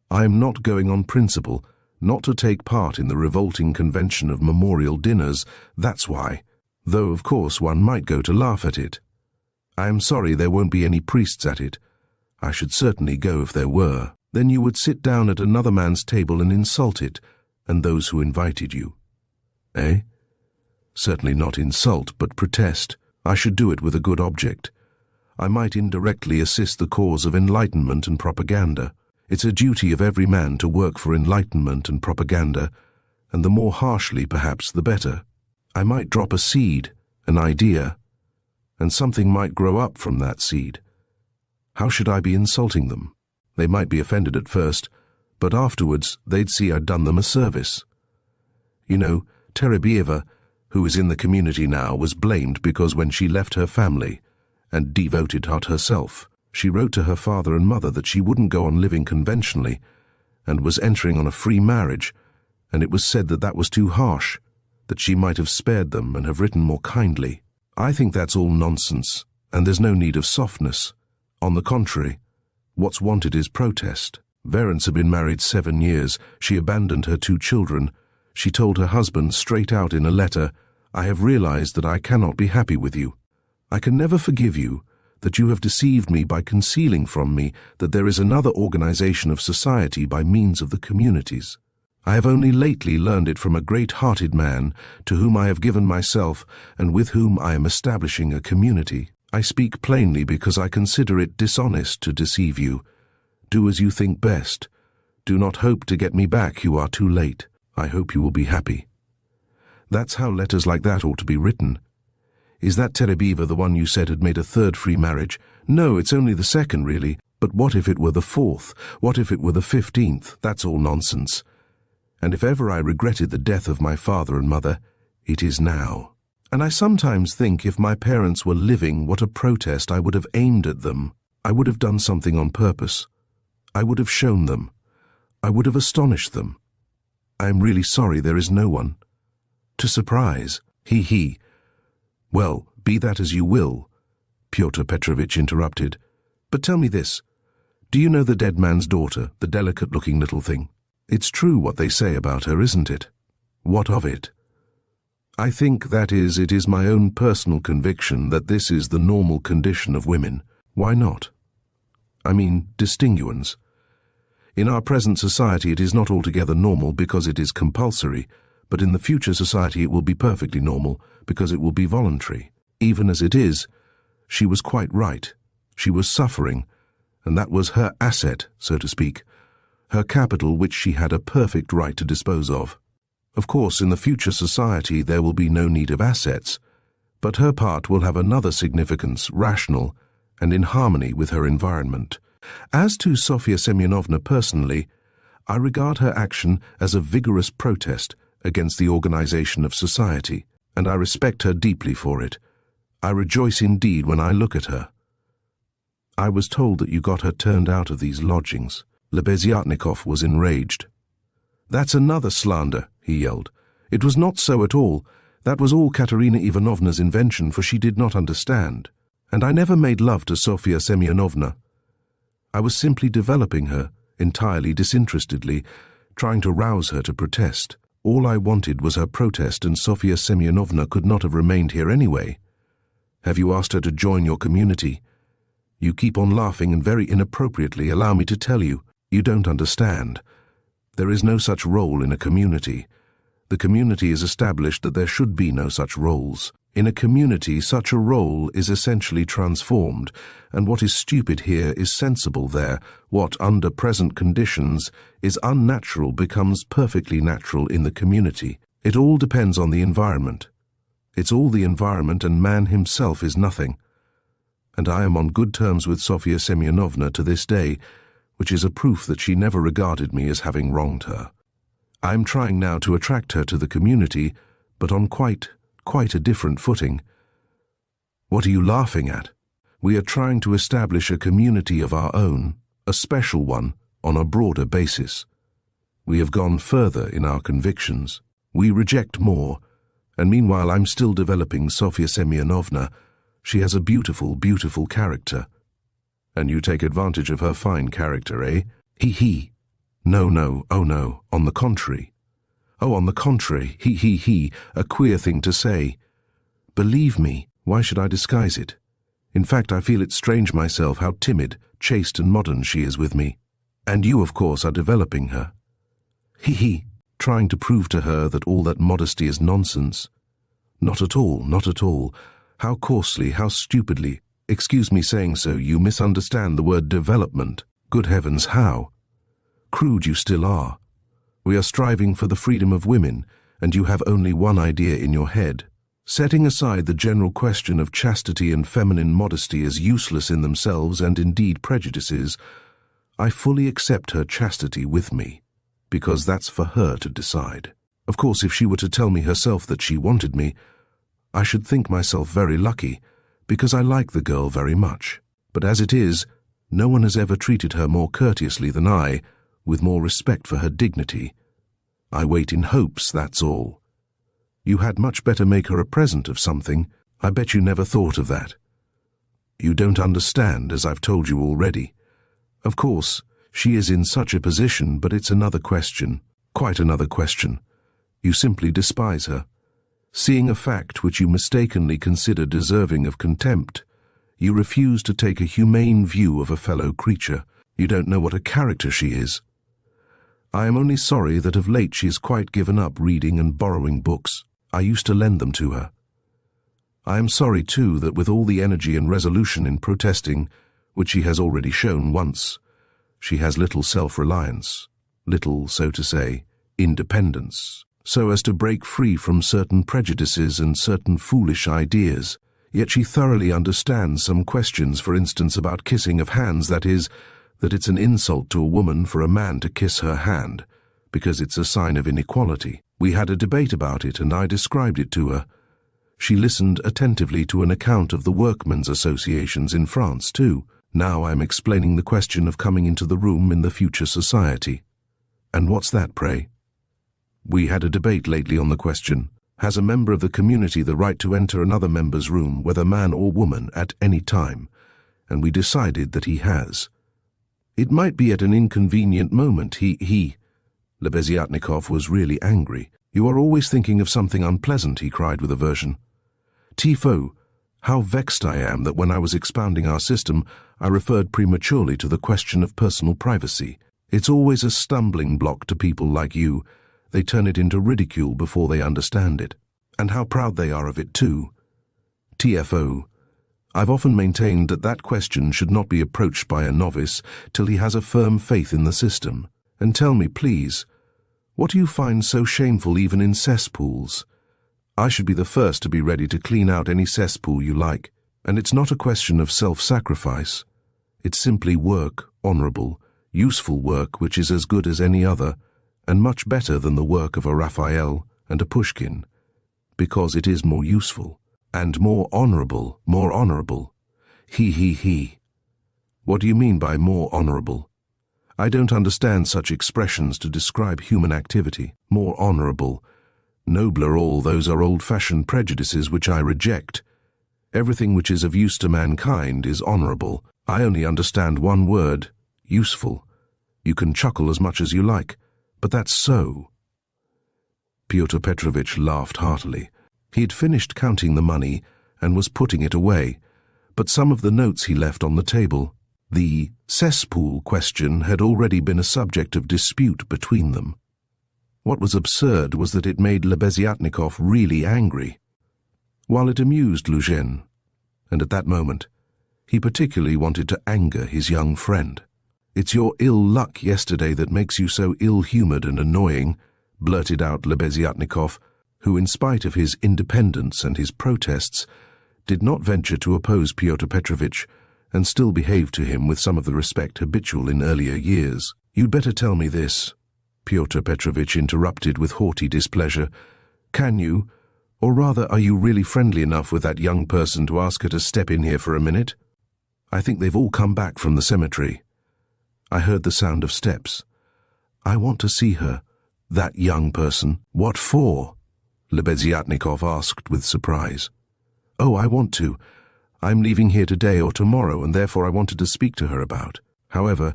S1: I am not going on principle, not to take part in the revolting convention of memorial dinners, that's why, though of course one might go to laugh at it. I am sorry there won't be any priests at it. I should certainly go if there were. Then you would sit down at another man's table and insult it, and those who invited you. Eh? Certainly not insult, but protest. I should do it with a good object. I might indirectly assist the cause of enlightenment and propaganda. It's a duty of every man to work for enlightenment and propaganda, and the more harshly, perhaps, the better. I might drop a seed, an idea, and something might grow up from that seed. How should I be insulting them? They might be offended at first, but afterwards they'd see I'd done them a service. You know, Terebieva, who is in the community now, was blamed because when she left her family and devoted to herself, she wrote to her father and mother that she wouldn't go on living conventionally and was entering on a free marriage, and it was said that that was too harsh, that she might have spared them and have written more kindly. I think that's all nonsense, and there's no need of softness. On the contrary, what's wanted is protest. Verence had been married 7 years. She abandoned her 2 children. She told her husband straight out in a letter, I have realized that I cannot be happy with you. I can never forgive you, that you have deceived me by concealing from me that there is another organization of society by means of the communities. I have only lately learned it from a great-hearted man to whom I have given myself and with whom I am establishing a community. I speak plainly because I consider it dishonest to deceive you. Do as you think best. Do not hope to get me back, you are too late. I hope you will be happy. That's how letters like that ought to be written. Is that Terebieva the one you said had made a 3rd free marriage? No, it's only the 2nd, really. But what if it were the 4th? What if it were the 15th? That's all nonsense. And if ever I regretted the death of my father and mother, it is now. And I sometimes think if my parents were living, what a protest I would have aimed at them. I would have done something on purpose. I would have shown them. I would have astonished them. I am really sorry there is no one. To surprise. He. Well, be that as you will, Pyotr Petrovitch interrupted. But tell me this. Do you know the dead man's daughter, the delicate-looking little thing? It's true what they say about her, isn't it? What of it? I think it is my own personal conviction that this is the normal condition of women. Why not? I mean, distinguons. In our present society it is not altogether normal because it is compulsory, but in the future society it will be perfectly normal because it will be voluntary. Even as it is, she was quite right. She was suffering, and that was her asset, so to speak, her capital which she had a perfect right to dispose of. Of course, in the future society there will be no need of assets, but her part will have another significance, rational, and in harmony with her environment. As to Sofya Semyonovna personally, I regard her action as a vigorous protest against the organization of society, and I respect her deeply for it. I rejoice indeed when I look at her. I was told that you got her turned out of these lodgings. Lebeziatnikov was enraged. That's another slander, he yelled. It was not so at all. That was all Katerina Ivanovna's invention, for she did not understand. And I never made love to Sofya Semyonovna. I was simply developing her, entirely disinterestedly, trying to rouse her to protest. All I wanted was her protest, and Sofia Semyonovna could not have remained here anyway. Have you asked her to join your community? You keep on laughing and very inappropriately. Allow me to tell you, you don't understand. There is no such role in a community. The community is established that there should be no such roles. In a community, such a role is essentially transformed, and what is stupid here is sensible there. What, under present conditions, is unnatural becomes perfectly natural in the community. It all depends on the environment. It's all the environment, and man himself is nothing. And I am on good terms with Sofia Semyonovna to this day, which is a proof that she never regarded me as having wronged her. I am trying now to attract her to the community, but on quite a different footing. What are you laughing at? We are trying to establish a community of our own, a special one, on a broader basis. We have gone further in our convictions. We reject more, and meanwhile I'm still developing Sofia Semyonovna. She has a beautiful, beautiful character. And you take advantage of her fine character, eh? He. No, oh no, on the contrary. Oh, on the contrary, he, a queer thing to say. Believe me, why should I disguise it? In fact, I feel it strange myself how timid, chaste and modern she is with me. And you, of course, are developing her. He, trying to prove to her that all that modesty is nonsense. Not at all, not at all. How coarsely, how stupidly, excuse me saying so, you misunderstand the word development. Good heavens, how? Crude you still are. We are striving for the freedom of women, and you have only one idea in your head. Setting aside the general question of chastity and feminine modesty as useless in themselves and indeed prejudices, I fully accept her chastity with me, because that's for her to decide. Of course, if she were to tell me herself that she wanted me, I should think myself very lucky, because I like the girl very much. But as it is, no one has ever treated her more courteously than I, with more respect for her dignity. I wait in hopes, that's all. You had much better make her a present of something. I bet you never thought of that. You don't understand, as I've told you already. Of course, she is in such a position, but it's another question, quite another question. You simply despise her. Seeing a fact which you mistakenly consider deserving of contempt, you refuse to take a humane view of a fellow creature. You don't know what a character she is. I am only sorry that of late she has quite given up reading and borrowing books. I used to lend them to her. I am sorry, too, that with all the energy and resolution in protesting, which she has already shown once, she has little self-reliance, little, so to say, independence, so as to break free from certain prejudices and certain foolish ideas. Yet she thoroughly understands some questions, for instance, about kissing of hands, that is, that it's an insult to a woman for a man to kiss her hand, because it's a sign of inequality. We had a debate about it, and I described it to her. She listened attentively to an account of the workmen's associations in France, too. Now I'm explaining the question of coming into the room in the future society. And what's that, pray? We had a debate lately on the question, has a member of the community the right to enter another member's room, whether man or woman, at any time? And we decided that he has. It might be at an inconvenient moment. Lebeziatnikov was really angry. You are always thinking of something unpleasant, he cried with aversion. Tifo, how vexed I am that when I was expounding our system, I referred prematurely to the question of personal privacy. It's always a stumbling block to people like you. They turn it into ridicule before they understand it. And how proud they are of it, too. TFO, I've often maintained that that question should not be approached by a novice till he has a firm faith in the system. And tell me, please, what do you find so shameful even in cesspools? I should be the first to be ready to clean out any cesspool you like. And it's not a question of self-sacrifice. It's simply work, honorable, useful work which is as good as any other, and much better than the work of a Raphael and a Pushkin, because it is more useful. And more honorable, more honorable. He. What do you mean by more honorable? I don't understand such expressions to describe human activity. More honorable. Nobler, all those are old-fashioned prejudices which I reject. Everything which is of use to mankind is honorable. I only understand one word, useful. You can chuckle as much as you like, But that's so. Pyotr Petrovitch laughed heartily. He had finished counting the money and was putting it away, but some of the notes he left on the table, the cesspool question, had already been a subject of dispute between them. What was absurd was that it made Lebeziatnikov really angry, while it amused Lujin, and at that moment he particularly wanted to anger his young friend. "It's your ill luck yesterday that makes you so ill-humored and annoying," blurted out Lebeziatnikov, who, in spite of his independence and his protests, did not venture to oppose Pyotr Petrovitch and still behaved to him with some of the respect habitual in earlier years. "You'd better tell me this," Pyotr Petrovitch interrupted with haughty displeasure. "Can you, or rather are you really friendly enough with that young person to ask her to step in here for a minute? I think they've all come back from the cemetery. I heard the sound of steps. I want to see her, that young person." "What for?" Lebeziatnikov asked with surprise. "Oh, I want to. I'm leaving here today or tomorrow, and therefore I wanted to speak to her about. However,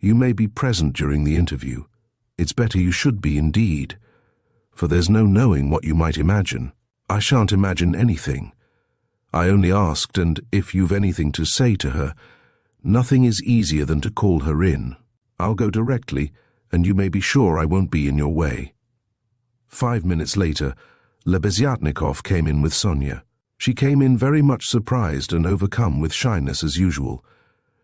S1: you may be present during the interview. It's better you should be indeed, for there's no knowing what you might imagine." "I shan't imagine anything. I only asked, and if you've anything to say to her, nothing is easier than to call her in. I'll go directly, and you may be sure I won't be in your way." 5 minutes later, Lebeziatnikov came in with Sonia. She came in very much surprised and overcome with shyness as usual.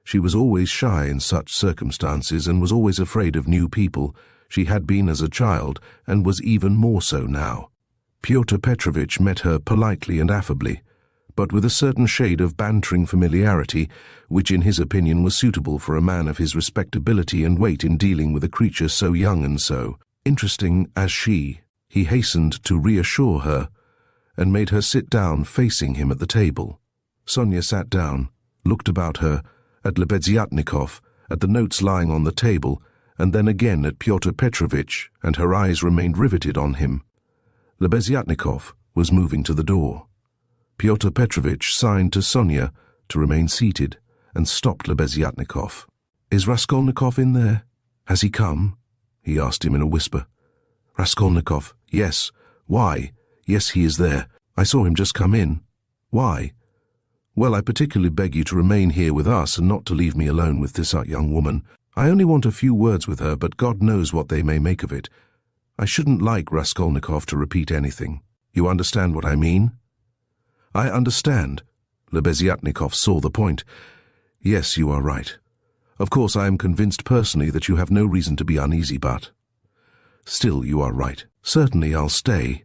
S1: She was always shy in such circumstances and was always afraid of new people. She had been as a child, and was even more so now. Pyotr Petrovitch met her politely and affably, but with a certain shade of bantering familiarity, which in his opinion was suitable for a man of his respectability and weight in dealing with a creature so young and so interesting as she. He hastened to reassure her, and made her sit down facing him at the table. Sonia sat down, looked about her, at Lebeziatnikov, at the notes lying on the table, and then again at Pyotr Petrovitch, and her eyes remained riveted on him. Lebeziatnikov was moving to the door. Pyotr Petrovitch signed to Sonia to remain seated, and stopped Lebeziatnikov. "Is Raskolnikov in there? Has he come?" he asked him in a whisper. "Raskolnikov, yes. Why? Yes, he is there. I saw him just come in." "Why?" "Well, I particularly beg you to remain here with us and not to leave me alone with this young woman. I only want a few words with her, but God knows what they may make of it. I shouldn't like Raskolnikov to repeat anything. You understand what I mean?" "I understand." Lebeziatnikov saw the point. "Yes, you are right. Of course, I am convinced personally that you have no reason to be uneasy, but still you are right. Certainly I'll stay.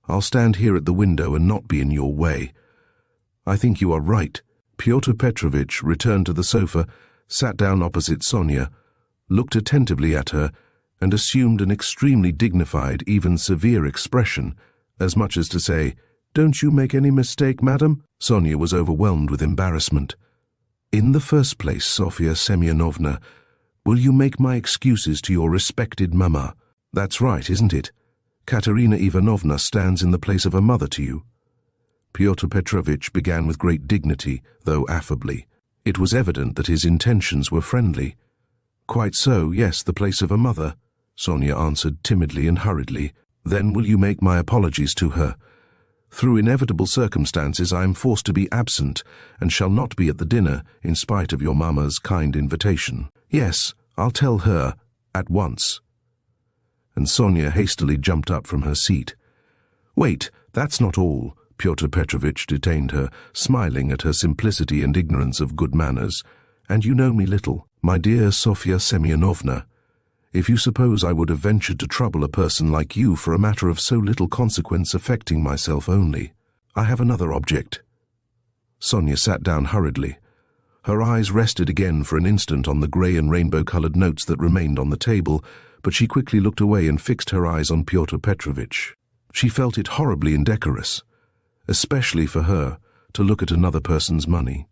S1: I'll stand here at the window and not be in your way. I think you are right." Pyotr Petrovitch returned to the sofa, sat down opposite Sonia, looked attentively at her, and assumed an extremely dignified, even severe expression, as much as to say, "Don't you make any mistake, madam?" Sonia was overwhelmed with embarrassment. "In the first place, Sofya Semyonovna, will you make my excuses to your respected mamma? That's right, isn't it? Katerina Ivanovna stands in the place of a mother to you." Pyotr Petrovitch began with great dignity, though affably. It was evident that his intentions were friendly. "Quite so, yes, the place of a mother," Sonia answered timidly and hurriedly. "Then will you make my apologies to her? Through inevitable circumstances I am forced to be absent, and shall not be at the dinner, in spite of your mamma's kind invitation." "Yes, I'll tell her, at once." And Sonia hastily jumped up from her seat. "Wait, that's not all," Pyotr Petrovitch detained her, smiling at her simplicity and ignorance of good manners. "And you know me little, my dear Sofya Semyonovna. If you suppose I would have ventured to trouble a person like you for a matter of so little consequence affecting myself only, I have another object." Sonia sat down hurriedly. Her eyes rested again for an instant on the grey and rainbow-coloured notes that remained on the table, but she quickly looked away and fixed her eyes on Pyotr Petrovitch. She felt it horribly indecorous, especially for her, to look at another person's money.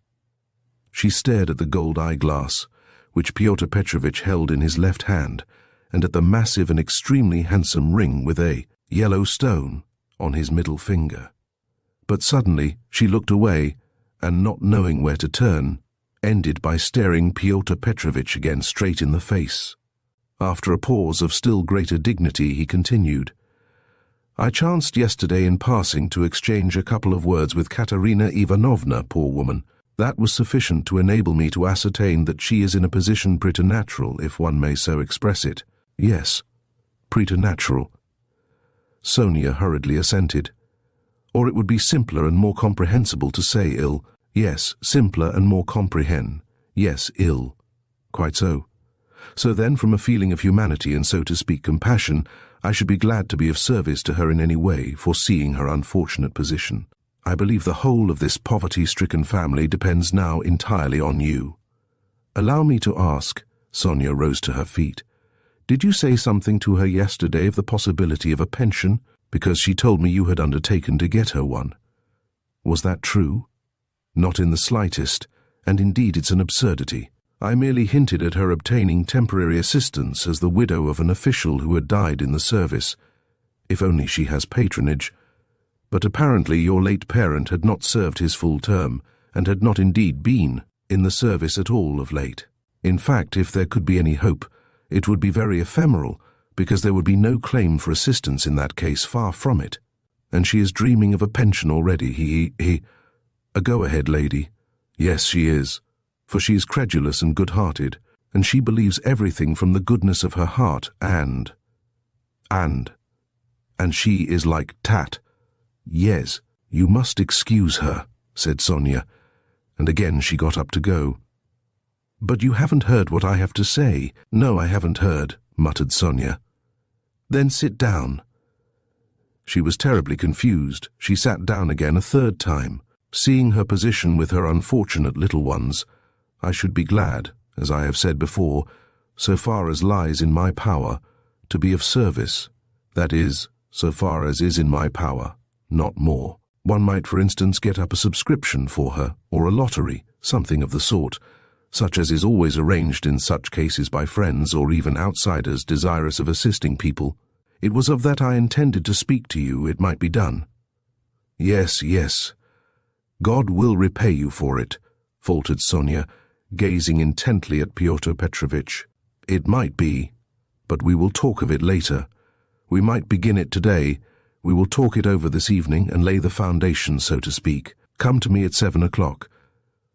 S1: She stared at the gold eyeglass, which Pyotr Petrovitch held in his left hand, and at the massive and extremely handsome ring with a yellow stone on his middle finger. But suddenly she looked away, and not knowing where to turn, ended by staring Pyotr Petrovitch again straight in the face. After a pause of still greater dignity, he continued, "I chanced yesterday in passing to exchange a couple of words with Katerina Ivanovna, poor woman. That was sufficient to enable me to ascertain that she is in a position preternatural, if one may so express it." "Yes, preternatural." Sonia hurriedly assented. "Or it would be simpler and more comprehensible to say ill." "Yes, simpler and more comprehend. Yes, ill." "Quite so. So then, from a feeling of humanity and, so to speak, compassion, I should be glad to be of service to her in any way, foreseeing her unfortunate position. I believe the whole of this poverty-stricken family depends now entirely on you. Allow me to ask," Sonia rose to her feet, "did you say something to her yesterday of the possibility of a pension, because she told me you had undertaken to get her one? Was that true?" "Not in the slightest, and indeed it's an absurdity. I merely hinted at her obtaining temporary assistance as the widow of an official who had died in the service, if only she has patronage. But apparently your late parent had not served his full term, and had not indeed been in the service at all of late. In fact, if there could be any hope, it would be very ephemeral, because there would be no claim for assistance in that case, far from it. And she is dreaming of a pension already, A go-ahead lady. Yes, she is. For she is credulous and good-hearted, and she believes everything from the goodness of her heart, and she is like Tat. Yes, you must excuse her," said Sonia, and again she got up to go. "But you haven't heard what I have to say." "No, I haven't heard," muttered Sonia. "Then sit down." She was terribly confused. She sat down again a third time. Seeing her position with her unfortunate little ones, I should be glad, as I have said before, so far as lies in my power, to be of service. That is, so far as is in my power, not more. One might, for instance, get up a subscription for her, or a lottery, something of the sort, such as is always arranged in such cases by friends or even outsiders desirous of assisting people. It was of that I intended to speak to you. It might be done. Yes, yes. God will repay you for it, faltered Sonia, gazing intently at Pyotr Petrovitch. It might be, but we will talk of it later. We might begin it today. We will talk it over this evening and lay the foundation, so to speak. Come to me at 7 o'clock.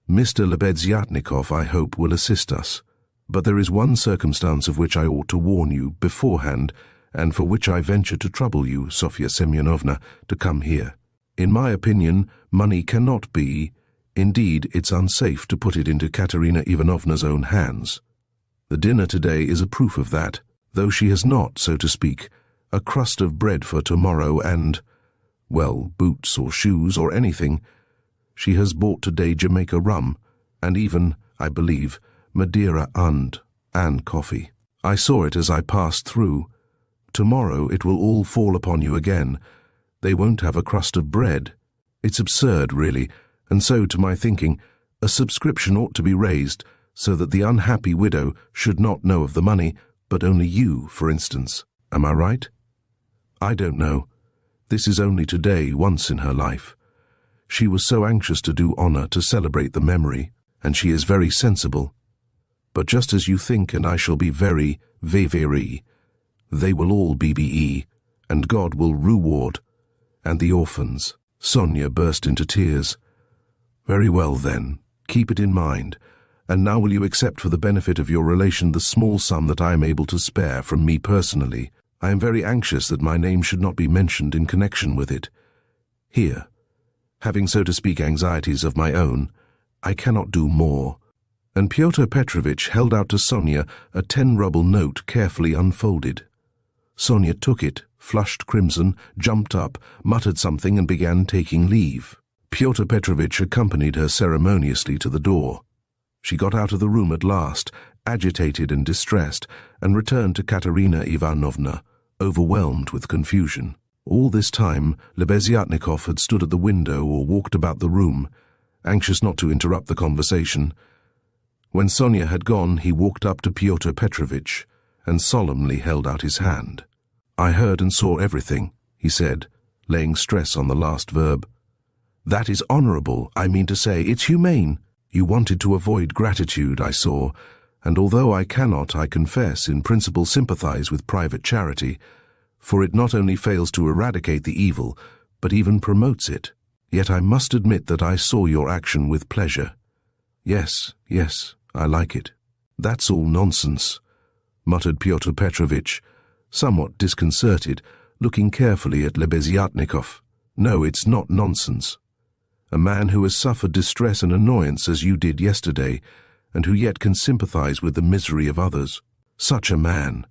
S1: Mr. Lebeziatnikov, I hope, will assist us. But there is one circumstance of which I ought to warn you beforehand, and for which I venture to trouble you, Sofya Semyonovna, to come here. In my opinion, money cannot be, indeed, it's unsafe to put it into Katerina Ivanovna's own hands. The dinner today is a proof of that, though she has not, so to speak, a crust of bread for tomorrow and, well, boots or shoes or anything. She has bought today Jamaica rum, and even, I believe, Madeira and coffee. I saw it as I passed through. Tomorrow it will all fall upon you again. They won't have a crust of bread. It's absurd, really, and so, to my thinking, a subscription ought to be raised so that the unhappy widow should not know of the money, but only you, for instance. Am I right? I don't know. This is only today, once in her life. She was so anxious to do honor, to celebrate the memory, and she is very sensible. But just as you think, and I shall be very, they will all be, and God will reward. And the orphans. Sonia burst into tears. Very well, then. Keep it in mind. And now will you accept for the benefit of your relation the small sum that I am able to spare from me personally? I am very anxious that my name should not be mentioned in connection with it. Here, having so to speak anxieties of my own, I cannot do more. And Pyotr Petrovitch held out to Sonia a 10-ruble note carefully unfolded. Sonia took it, flushed crimson, jumped up, muttered something and began taking leave. Pyotr Petrovitch accompanied her ceremoniously to the door. She got out of the room at last, agitated and distressed, and returned to Katerina Ivanovna, overwhelmed with confusion. All this time, Lebeziatnikov had stood at the window or walked about the room, anxious not to interrupt the conversation. When Sonia had gone, he walked up to Pyotr Petrovitch and solemnly held out his hand. I heard and saw everything, he said, laying stress on the last verb. That is honorable, I mean to say, it's humane. You wanted to avoid gratitude, I saw, And although I cannot, I confess, in principle sympathize with private charity, for it not only fails to eradicate the evil, but even promotes it, yet I must admit that I saw your action with pleasure. Yes, I like it. That's all nonsense, muttered Pyotr Petrovitch, somewhat disconcerted, looking carefully at Lebeziatnikov. No, it's not nonsense. A man who has suffered distress and annoyance as you did yesterday, and who yet can sympathize with the misery of others. Such a man,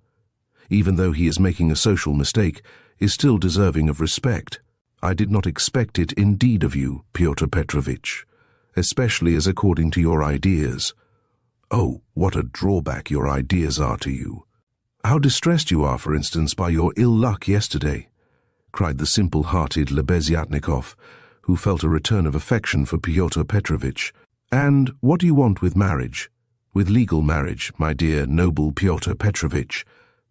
S1: even though he is making a social mistake, is still deserving of respect. I did not expect it indeed of you, Pyotr Petrovitch, especially as according to your ideas. Oh, what a drawback your ideas are to you. How distressed you are, for instance, by your ill luck yesterday, cried the simple-hearted Lebeziatnikov, who felt a return of affection for Pyotr Petrovitch. And what do you want with marriage? With legal marriage, my dear, noble Pyotr Petrovitch?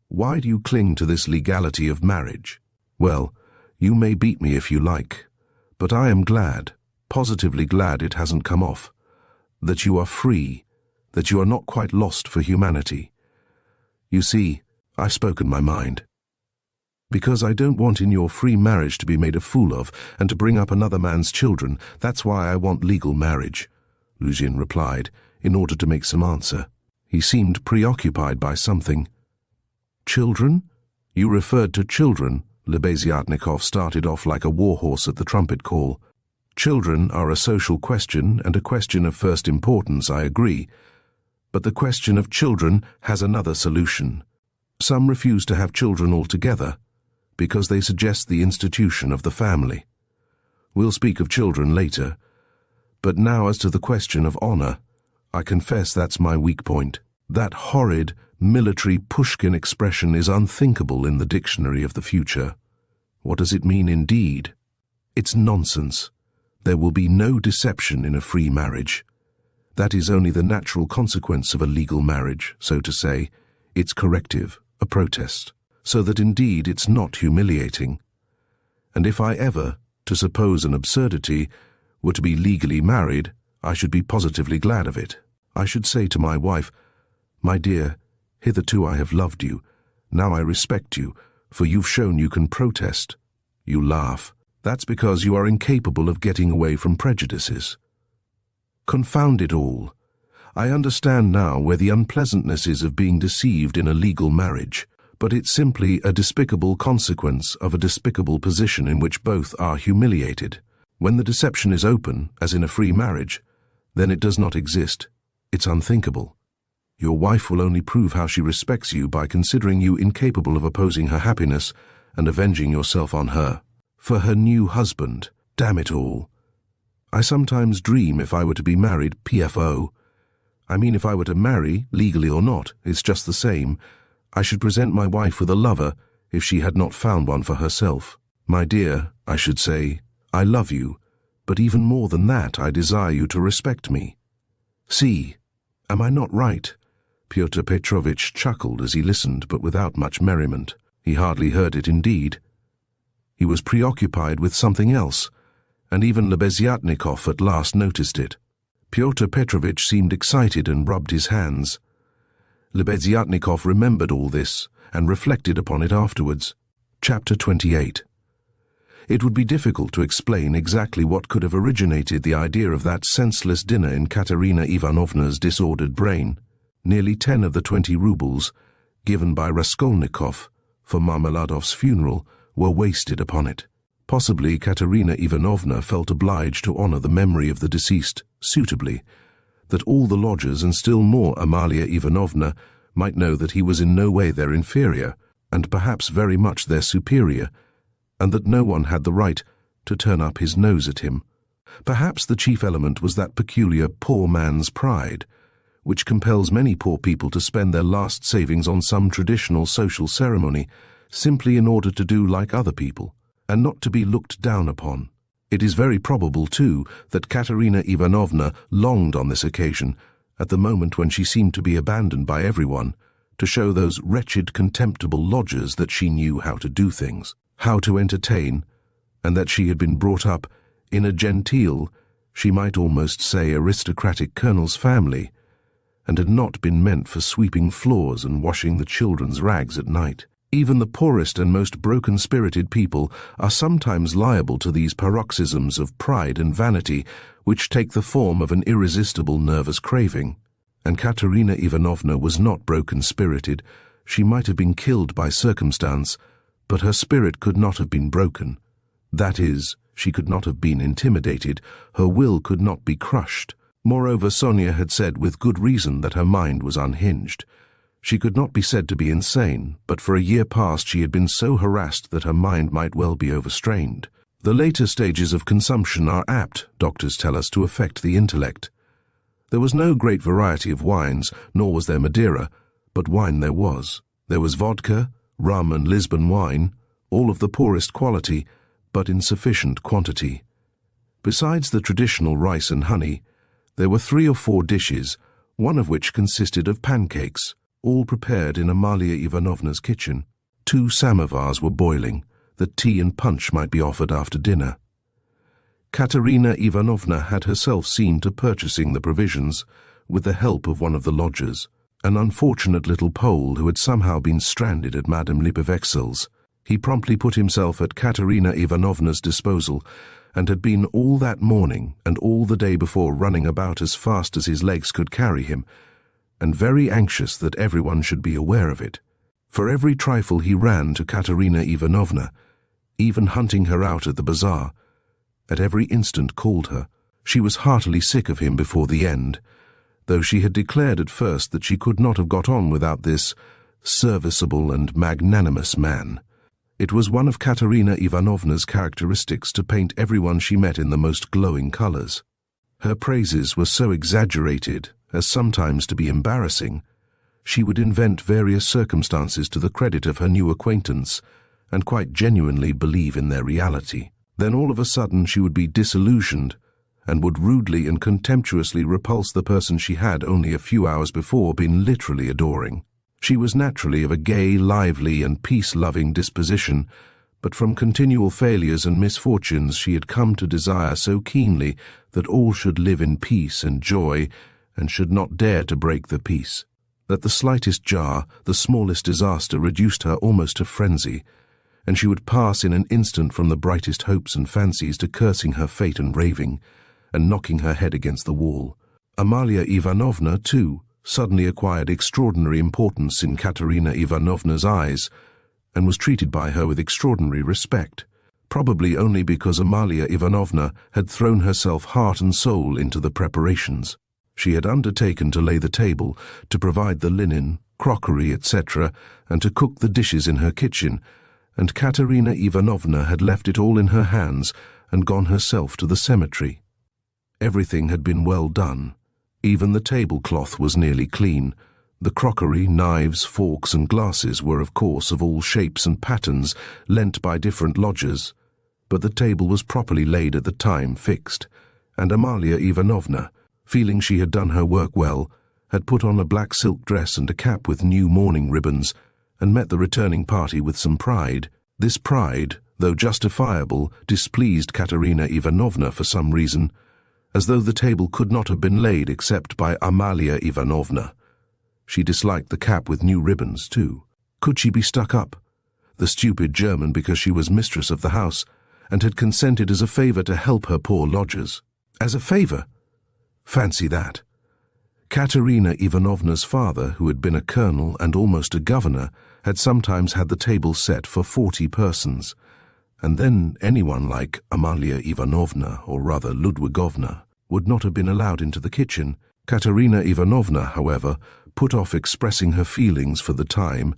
S1: Why do you cling to this legality of marriage? Well, you may beat me if you like, but I am glad, positively glad it hasn't come off, that you are free, that you are not quite lost for humanity. You see, I've spoken my mind. Because I don't want in your free marriage to be made a fool of and to bring up another man's children. That's why I want legal marriage, Lujin replied, in order to make some answer. He seemed preoccupied by something. Children? You referred to children? Lebeziatnikov started off like a warhorse at the trumpet call. Children are a social question and a question of first importance, I agree. But the question of children has another solution. Some refuse to have children altogether, because they suggest the institution of the family. We'll speak of children later, but now as to the question of honor, I confess that's my weak point. That horrid, military Pushkin expression is unthinkable in the dictionary of the future. What does it mean indeed? It's nonsense. There will be no deception in a free marriage. That is only the natural consequence of a legal marriage, so to say. It's corrective, a protest, so that indeed it's not humiliating. And if I ever, to suppose an absurdity, were to be legally married, I should be positively glad of it. I should say to my wife, "My dear, hitherto I have loved you. Now I respect you, for you've shown you can protest." You laugh. That's because you are incapable of getting away from prejudices. Confound it all. I understand now where the unpleasantness is of being deceived in a legal marriage, but it's simply a despicable consequence of a despicable position in which both are humiliated. When the deception is open, as in a free marriage, then it does not exist. It's unthinkable. Your wife will only prove how she respects you by considering you incapable of opposing her happiness and avenging yourself on her. For her new husband, damn it all. I sometimes dream if I were to be married, PFO. I mean, if I were to marry, legally or not, it's just the same. I should present my wife with a lover if she had not found one for herself. My dear, I should say, I love you, but even more than that, I desire you to respect me. See, am I not right? Pyotr Petrovitch chuckled as he listened, but without much merriment. He hardly heard it indeed. He was preoccupied with something else, and even Lebeziatnikov at last noticed it. Pyotr Petrovitch seemed excited and rubbed his hands. Lebeziatnikov remembered all this and reflected upon it afterwards. Chapter 28. It would be difficult to explain exactly what could have originated the idea of that senseless dinner in Katerina Ivanovna's disordered brain. Nearly 10 of the 20 rubles, given by Raskolnikov for Marmeladov's funeral, were wasted upon it. Possibly Katerina Ivanovna felt obliged to honor the memory of the deceased suitably, that all the lodgers and still more Amalia Ivanovna might know that he was in no way their inferior, and perhaps very much their superior, and that no one had the right to turn up his nose at him. Perhaps the chief element was that peculiar poor man's pride, which compels many poor people to spend their last savings on some traditional social ceremony, simply in order to do like other people, and not to be looked down upon. It is very probable, too, that Katerina Ivanovna longed on this occasion, at the moment when she seemed to be abandoned by everyone, to show those wretched, contemptible lodgers that she knew how to do things, how to entertain, and that she had been brought up in a genteel, she might almost say aristocratic colonel's family, and had not been meant for sweeping floors and washing the children's rags at night. Even the poorest and most broken-spirited people are sometimes liable to these paroxysms of pride and vanity, which take the form of an irresistible nervous craving. And Katerina Ivanovna was not broken-spirited. She might have been killed by circumstance, but her spirit could not have been broken. That is, she could not have been intimidated, her will could not be crushed. Moreover, Sonia had said with good reason that her mind was unhinged. She could not be said to be insane, but for a year past she had been so harassed that her mind might well be overstrained. The later stages of consumption are apt, doctors tell us, to affect the intellect. There was no great variety of wines, nor was there Madeira, but wine there was. There was vodka, rum and Lisbon wine, all of the poorest quality, but in sufficient quantity. Besides the traditional rice and honey, there were 3 or 4 dishes, one of which consisted of pancakes, all prepared in Amalia Ivanovna's kitchen. 2 samovars were boiling, that tea and punch might be offered after dinner. Katerina Ivanovna had herself seen to purchasing the provisions, with the help of one of the lodgers, an unfortunate little Pole who had somehow been stranded at Madame Lipovexel's. He promptly put himself at Katerina Ivanovna's disposal, and had been all that morning and all the day before running about as fast as his legs could carry him, and very anxious that everyone should be aware of it. For every trifle he ran to Katerina Ivanovna, even hunting her out at the bazaar, at every instant called her. She was heartily sick of him before the end, though she had declared at first that she could not have got on without this serviceable and magnanimous man. It was one of Katerina Ivanovna's characteristics to paint everyone she met in the most glowing colors. Her praises were so exaggerated as sometimes to be embarrassing. She would invent various circumstances to the credit of her new acquaintance, and quite genuinely believe in their reality. Then all of a sudden she would be disillusioned, and would rudely and contemptuously repulse the person she had only a few hours before been literally adoring. She was naturally of a gay, lively, and peace-loving disposition, but from continual failures and misfortunes she had come to desire so keenly that all should live in peace and joy, and should not dare to break the peace. That the slightest jar, the smallest disaster reduced her almost to frenzy, and she would pass in an instant from the brightest hopes and fancies to cursing her fate and raving, and knocking her head against the wall. Amalia Ivanovna, too, suddenly acquired extraordinary importance in Katerina Ivanovna's eyes, and was treated by her with extraordinary respect, probably only because Amalia Ivanovna had thrown herself heart and soul into the preparations. She had undertaken to lay the table, to provide the linen, crockery, etc., and to cook the dishes in her kitchen, and Katerina Ivanovna had left it all in her hands and gone herself to the cemetery. Everything had been well done. Even the tablecloth was nearly clean. The crockery, knives, forks, and glasses were, of course, of all shapes and patterns, lent by different lodgers, but the table was properly laid at the time fixed, and Amalia Ivanovna, feeling she had done her work well, had put on a black silk dress and a cap with new mourning ribbons, and met the returning party with some pride. This pride, though justifiable, displeased Katerina Ivanovna for some reason, as though the table could not have been laid except by Amalia Ivanovna. She disliked the cap with new ribbons, too. Could she be stuck up, the stupid German, because she was mistress of the house, and had consented as a favor to help her poor lodgers? As a favor? Fancy that. Katerina Ivanovna's father, who had been a colonel and almost a governor, had sometimes had the table set for 40 persons, and then anyone like Amalia Ivanovna, or rather Ludwigovna, would not have been allowed into the kitchen. Katerina Ivanovna, however, put off expressing her feelings for the time,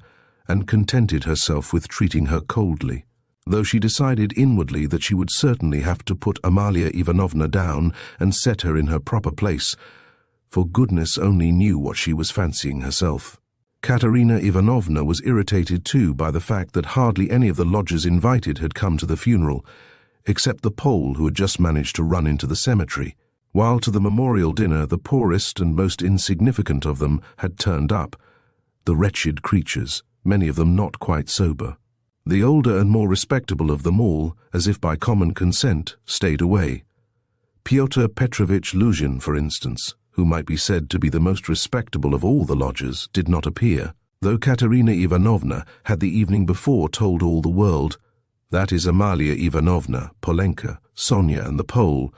S1: and contented herself with treating her coldly, though she decided inwardly that she would certainly have to put Amalia Ivanovna down and set her in her proper place, for goodness only knew what she was fancying herself. Katerina Ivanovna was irritated too by the fact that hardly any of the lodgers invited had come to the funeral, except the Pole who had just managed to run into the cemetery, while to the memorial dinner the poorest and most insignificant of them had turned up, the wretched creatures, many of them not quite sober. The older and more respectable of them all, as if by common consent, stayed away. Pyotr Petrovitch Lujin, for instance, who might be said to be the most respectable of all the lodgers, did not appear, though Katerina Ivanovna had the evening before told all the world, that is Amalia Ivanovna, Polenka, Sonia and the Pole,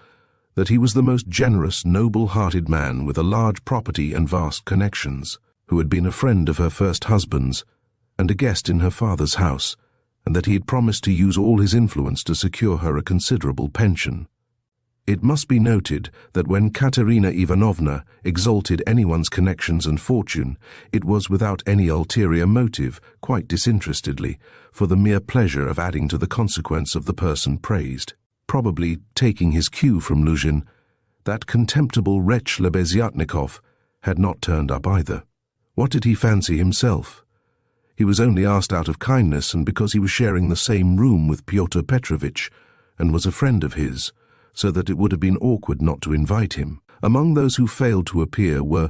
S1: that he was the most generous, noble-hearted man with a large property and vast connections, who had been a friend of her first husband's and a guest in her father's house, and that he had promised to use all his influence to secure her a considerable pension. It must be noted that when Katerina Ivanovna exalted anyone's connections and fortune, it was without any ulterior motive, quite disinterestedly, for the mere pleasure of adding to the consequence of the person praised. Probably taking his cue from Lujin, that contemptible wretch Lebeziatnikov had not turned up either. What did he fancy himself? He was only asked out of kindness and because he was sharing the same room with Pyotr Petrovitch and was a friend of his, so that it would have been awkward not to invite him. Among those who failed to appear were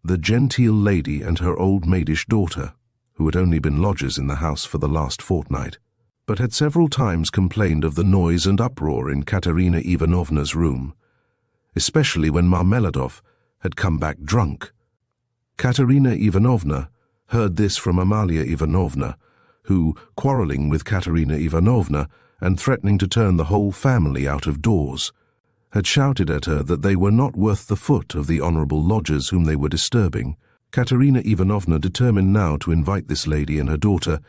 S1: the genteel lady and her old maidish daughter, who had only been lodgers in the house for the last fortnight, but had several times complained of the noise and uproar in Katerina Ivanovna's room, especially when Marmeladov had come back drunk. Katerina Ivanovna heard this from Amalia Ivanovna, who, quarrelling with Katerina Ivanovna and threatening to turn the whole family out of doors, had shouted at her that they were not worth the foot of the honourable lodgers whom they were disturbing. Katerina Ivanovna determined now to invite this lady and her daughter,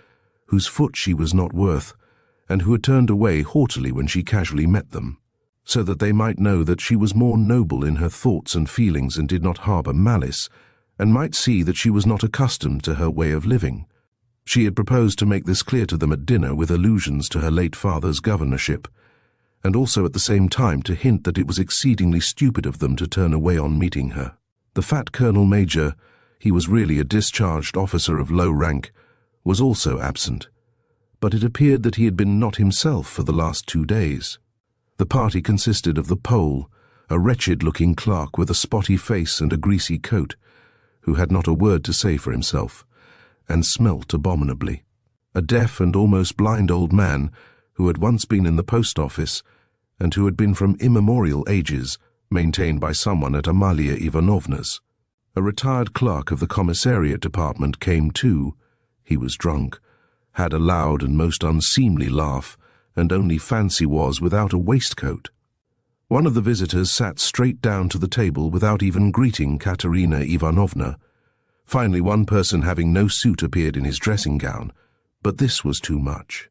S1: whose foot she was not worth, and who had turned away haughtily when she casually met them, so that they might know that she was more noble in her thoughts and feelings and did not harbour malice, and might see that she was not accustomed to her way of living. She had proposed to make this clear to them at dinner with allusions to her late father's governorship, and also at the same time to hint that it was exceedingly stupid of them to turn away on meeting her. The fat Colonel Major, he was really a discharged officer of low rank, was also absent, but it appeared that he had been not himself for the last 2 days. The party consisted of the Pole, a wretched-looking clerk with a spotty face and a greasy coat, who had not a word to say for himself, and smelt abominably, a deaf and almost blind old man who had once been in the post office and who had been from immemorial ages maintained by someone at Amalia Ivanovna's. A retired clerk of the commissariat department came too. He was drunk, had a loud and most unseemly laugh, and only fancy was without a waistcoat. One of the visitors sat straight down to the table without even greeting Katerina Ivanovna. Finally, one person having no suit appeared in his dressing gown, but this was too much,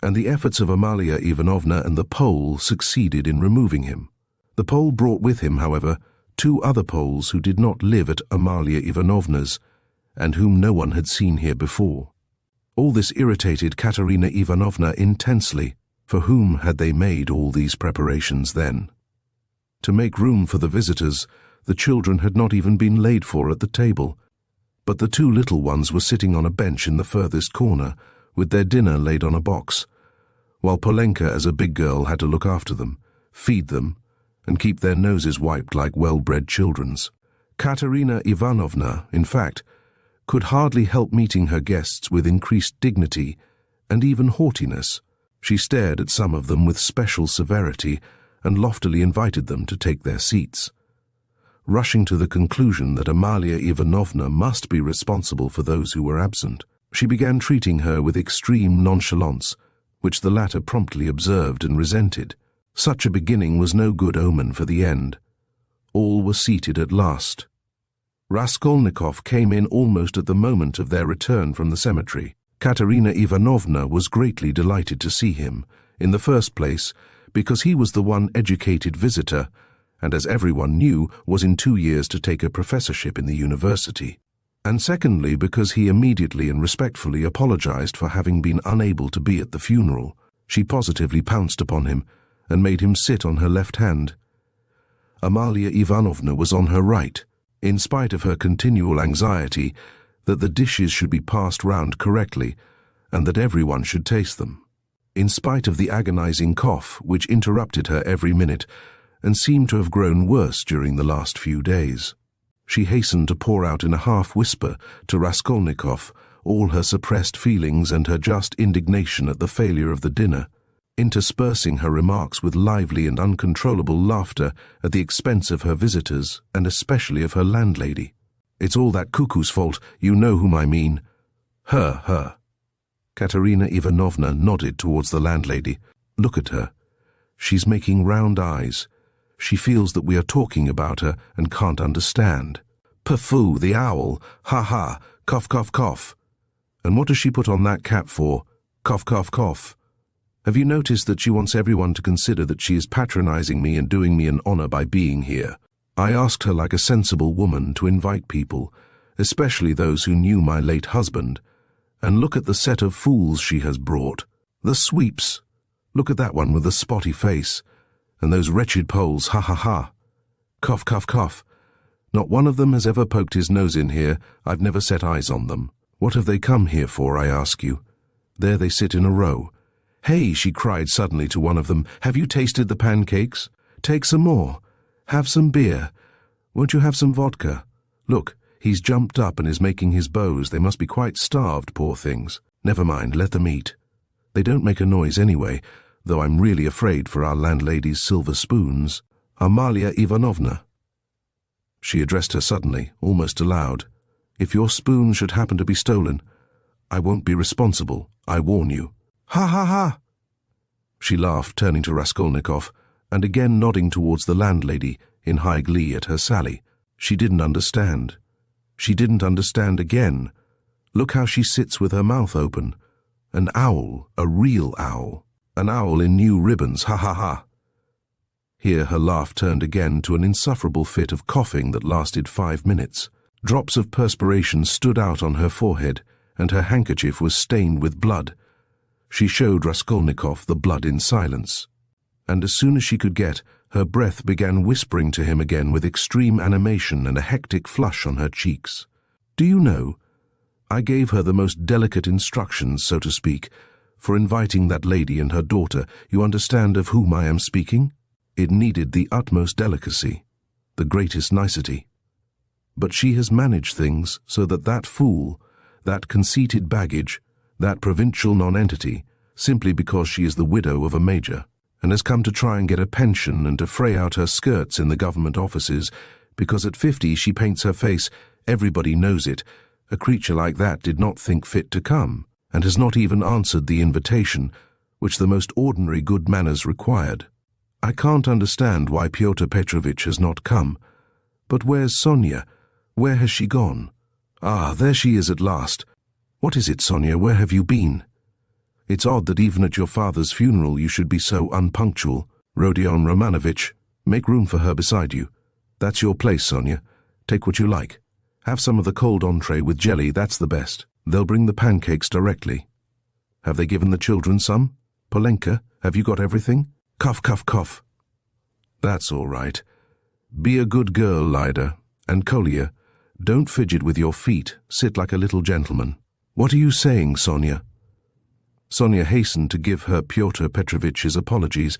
S1: and the efforts of Amalia Ivanovna and the Pole succeeded in removing him. The Pole brought with him, however, 2 other Poles who did not live at Amalia Ivanovna's, and whom no one had seen here before. All this irritated Katerina Ivanovna intensely. For whom had they made all these preparations then? To make room for the visitors, the children had not even been laid for at the table, but the 2 little ones were sitting on a bench in the furthest corner, with their dinner laid on a box, while Polenka, as a big girl, had to look after them, feed them, and keep their noses wiped like well-bred children's. Katerina Ivanovna, in fact, could hardly help meeting her guests with increased dignity and even haughtiness. She stared at some of them with special severity and loftily invited them to take their seats. Rushing to the conclusion that Amalia Ivanovna must be responsible for those who were absent, she began treating her with extreme nonchalance, which the latter promptly observed and resented. Such a beginning was no good omen for the end. All were seated at last. Raskolnikov came in almost at the moment of their return from the cemetery. Katerina Ivanovna was greatly delighted to see him, in the first place, because he was the one educated visitor, and as everyone knew, was in 2 years to take a professorship in the university, and secondly, because he immediately and respectfully apologized for having been unable to be at the funeral. She positively pounced upon him, and made him sit on her left hand. Amalia Ivanovna was on her right, in spite of her continual anxiety that the dishes should be passed round correctly, and that everyone should taste them. In spite of the agonizing cough, which interrupted her every minute, and seemed to have grown worse during the last few days, she hastened to pour out in a half-whisper to Raskolnikov all her suppressed feelings and her just indignation at the failure of the dinner. interspersing her remarks with lively and uncontrollable laughter at the expense of her visitors and especially of her landlady. "It's all that cuckoo's fault, you know whom I mean." Her. Katerina Ivanovna nodded towards the landlady. "Look at her. She's making round eyes. She feels that we are talking about her and can't understand. Pafoo, the owl. Ha ha. Cough, cough, cough. And what does she put on that cap for? Cough, cough, cough. Have you noticed that she wants everyone to consider that she is patronizing me and doing me an honor by being here? I asked her like a sensible woman to invite people, especially those who knew my late husband, and look at the set of fools she has brought. The sweeps. Look at that one with the spotty face. And those wretched Poles, ha ha ha. Cough, cough, cough. Not one of them has ever poked his nose in here. I've never set eyes on them. What have they come here for, I ask you? There they sit in a row. Hey, she cried suddenly to one of them, have you tasted the pancakes? Take some more. Have some beer. Won't you have some vodka? Look, he's jumped up and is making his bows. They must be quite starved, poor things. Never mind, let them eat. They don't make a noise anyway, though I'm really afraid for our landlady's silver spoons. Amalia Ivanovna. She addressed her suddenly, almost aloud. If your spoon should happen to be stolen, I won't be responsible, I warn you. Ha ha ha! She laughed, turning to Raskolnikov, and again nodding towards the landlady in high glee at her sally. She didn't understand. She didn't understand again. Look how she sits with her mouth open. An owl, a real owl. An owl in new ribbons, ha ha ha. Here her laugh turned again to an insufferable fit of coughing that lasted 5 minutes. Drops of perspiration stood out on her forehead, and her handkerchief was stained with blood. She showed Raskolnikov the blood in silence, and as soon as she could get, her breath began whispering to him again with extreme animation and a hectic flush on her cheeks. Do you know, I gave her the most delicate instructions, so to speak, for inviting that lady and her daughter. You understand of whom I am speaking? It needed the utmost delicacy, the greatest nicety. But she has managed things so that that fool, that conceited baggage, that provincial nonentity, simply because she is the widow of a major, and has come to try and get a pension and to fray out her skirts in the government offices, because at 50 she paints her face, everybody knows it. A creature like that did not think fit to come, and has not even answered the invitation, which the most ordinary good manners required. I can't understand why Pyotr Petrovitch has not come. But where's Sonia? Where has she gone? Ah, there she is at last. What is it, Sonia? Where have you been? It's odd that even at your father's funeral you should be so unpunctual. Rodion Romanovitch, make room for her beside you. That's your place, Sonia. Take what you like. Have some of the cold entree with jelly, that's the best. They'll bring the pancakes directly. Have they given the children some? Polenka, have you got everything? Cough, cough, cough. That's all right. Be a good girl, Lida. And Kolya, don't fidget with your feet. Sit like a little gentleman. What are you saying, Sonia? Sonia hastened to give her Pyotr Petrovitch's apologies,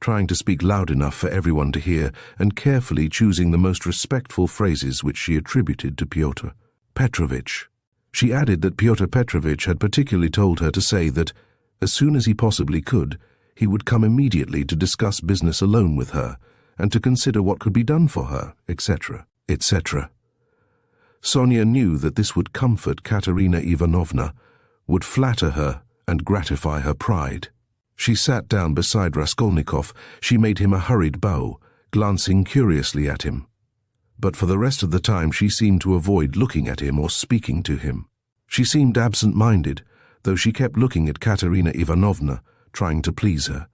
S1: trying to speak loud enough for everyone to hear, and carefully choosing the most respectful phrases which she attributed to Pyotr Petrovitch. She added that Pyotr Petrovitch had particularly told her to say that, as soon as he possibly could, he would come immediately to discuss business alone with her, and to consider what could be done for her, etc., etc. Sonia knew that this would comfort Katerina Ivanovna, would flatter her and gratify her pride. She sat down beside Raskolnikov. She made him a hurried bow, glancing curiously at him. But for the rest of the time she seemed to avoid looking at him or speaking to him. She seemed absent-minded, though she kept looking at Katerina Ivanovna, trying to please her.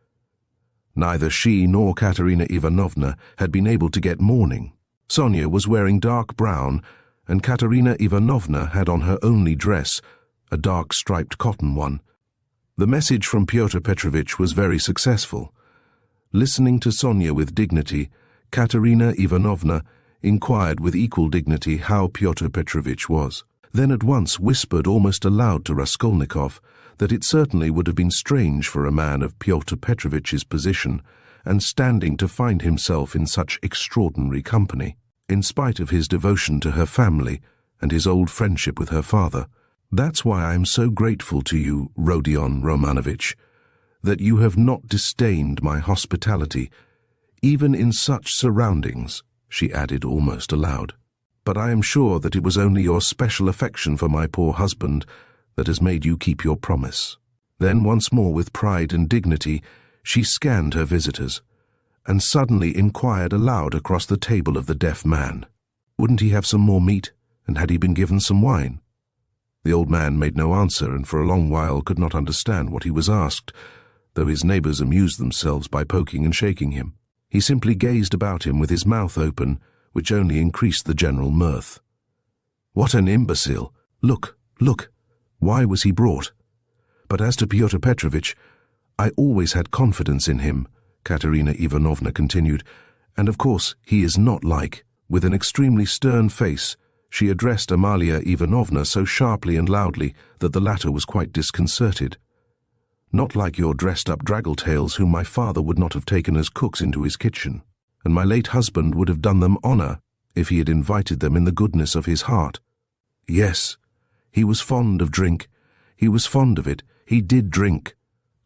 S1: Neither she nor Katerina Ivanovna had been able to get mourning. Sonia was wearing dark brown, and Katerina Ivanovna had on her only dress, a dark striped cotton one. The message from Pyotr Petrovitch was very successful. Listening to Sonia with dignity, Katerina Ivanovna inquired with equal dignity how Pyotr Petrovitch was, then at once whispered almost aloud to Raskolnikov that it certainly would have been strange for a man of Pyotr Petrovitch's position and standing to find himself in such extraordinary company, in spite of his devotion to her family and his old friendship with her father. That's why I am so grateful to you, Rodion Romanovitch. that you have not disdained my hospitality, even in such surroundings," she added almost aloud. "But I am sure that it was only your special affection for my poor husband that has made you keep your promise." Then once more with pride and dignity, she scanned her visitors, and suddenly inquired aloud across the table of the deaf man. Wouldn't he have some more meat, and had he been given some wine? The old man made no answer, and for a long while could not understand what he was asked, though his neighbors amused themselves by poking and shaking him. He simply gazed about him with his mouth open, which only increased the general mirth. "What an imbecile! Look, look! Why was he brought? But as to Pyotr Petrovitch, I always had confidence in him," Katerina Ivanovna continued, "and of course he is not like—" With an extremely stern face, she addressed Amalia Ivanovna so sharply and loudly that the latter was quite disconcerted. "Not like your dressed-up draggle-tails whom my father would not have taken as cooks into his kitchen, and my late husband would have done them honor if he had invited them in the goodness of his heart. Yes, he was fond of drink, he was fond of it, he did drink,"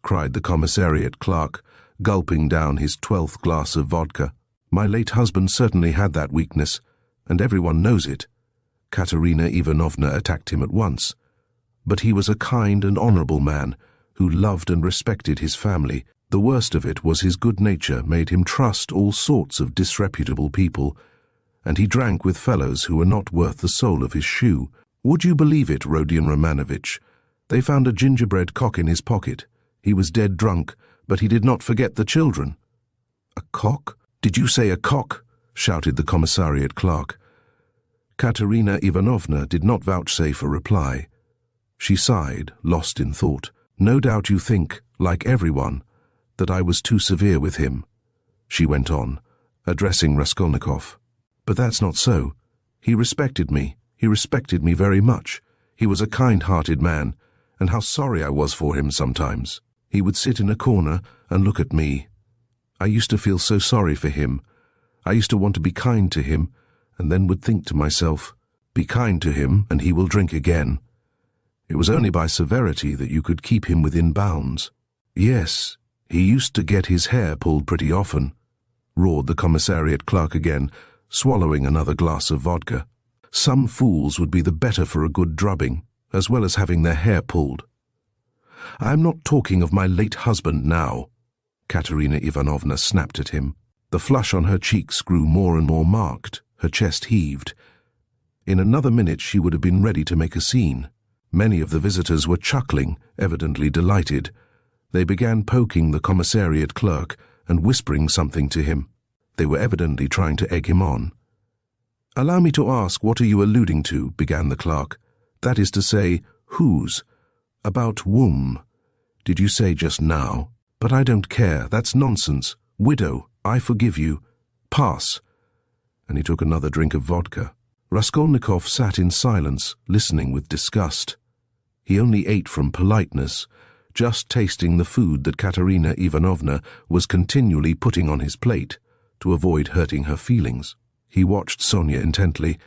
S1: cried the commissariat clerk, gulping down his 12th glass of vodka. "My late husband certainly had that weakness, and everyone knows it." Katerina Ivanovna attacked him at once. "But he was a kind and honorable man, who loved and respected his family. The worst of it was his good nature made him trust all sorts of disreputable people, and he drank with fellows who were not worth the sole of his shoe. Would you believe it, Rodion Romanovitch? They found a gingerbread cock in his pocket. He was dead drunk, but he did not forget the children." "A cock? Did you say a cock?" shouted the commissariat clerk. Katerina Ivanovna did not vouchsafe a reply. She sighed, lost in thought. "No doubt you think, like everyone, that I was too severe with him," she went on, addressing Raskolnikov. "But that's not so. He respected me very much. He was a kind-hearted man, and how sorry I was for him sometimes. He would sit in a corner and look at me. I used to feel so sorry for him. I used to want to be kind to him, and then would think to myself, 'Be kind to him, and he will drink again.' It was only by severity that you could keep him within bounds." "Yes, he used to get his hair pulled pretty often," roared the commissariat clerk again, swallowing another glass of vodka. "Some fools would be the better for a good drubbing, as well as having their hair pulled." "I am not talking of my late husband now," Katerina Ivanovna snapped at him. The flush on her cheeks grew more and more marked, her chest heaved. In another minute she would have been ready to make a scene. Many of the visitors were chuckling, evidently delighted. They began poking the commissariat clerk and whispering something to him. They were evidently trying to egg him on. "Allow me to ask, what are you alluding to?" began the clerk. "That is to say, whose? About whom? Did you say just now? But I don't care, that's nonsense. Widow, I forgive you. Pass." And he took another drink of vodka. Raskolnikov sat in silence, listening with disgust. He only ate from politeness, just tasting the food that Katerina Ivanovna was continually putting on his plate, to avoid hurting her feelings. He watched Sonia intently,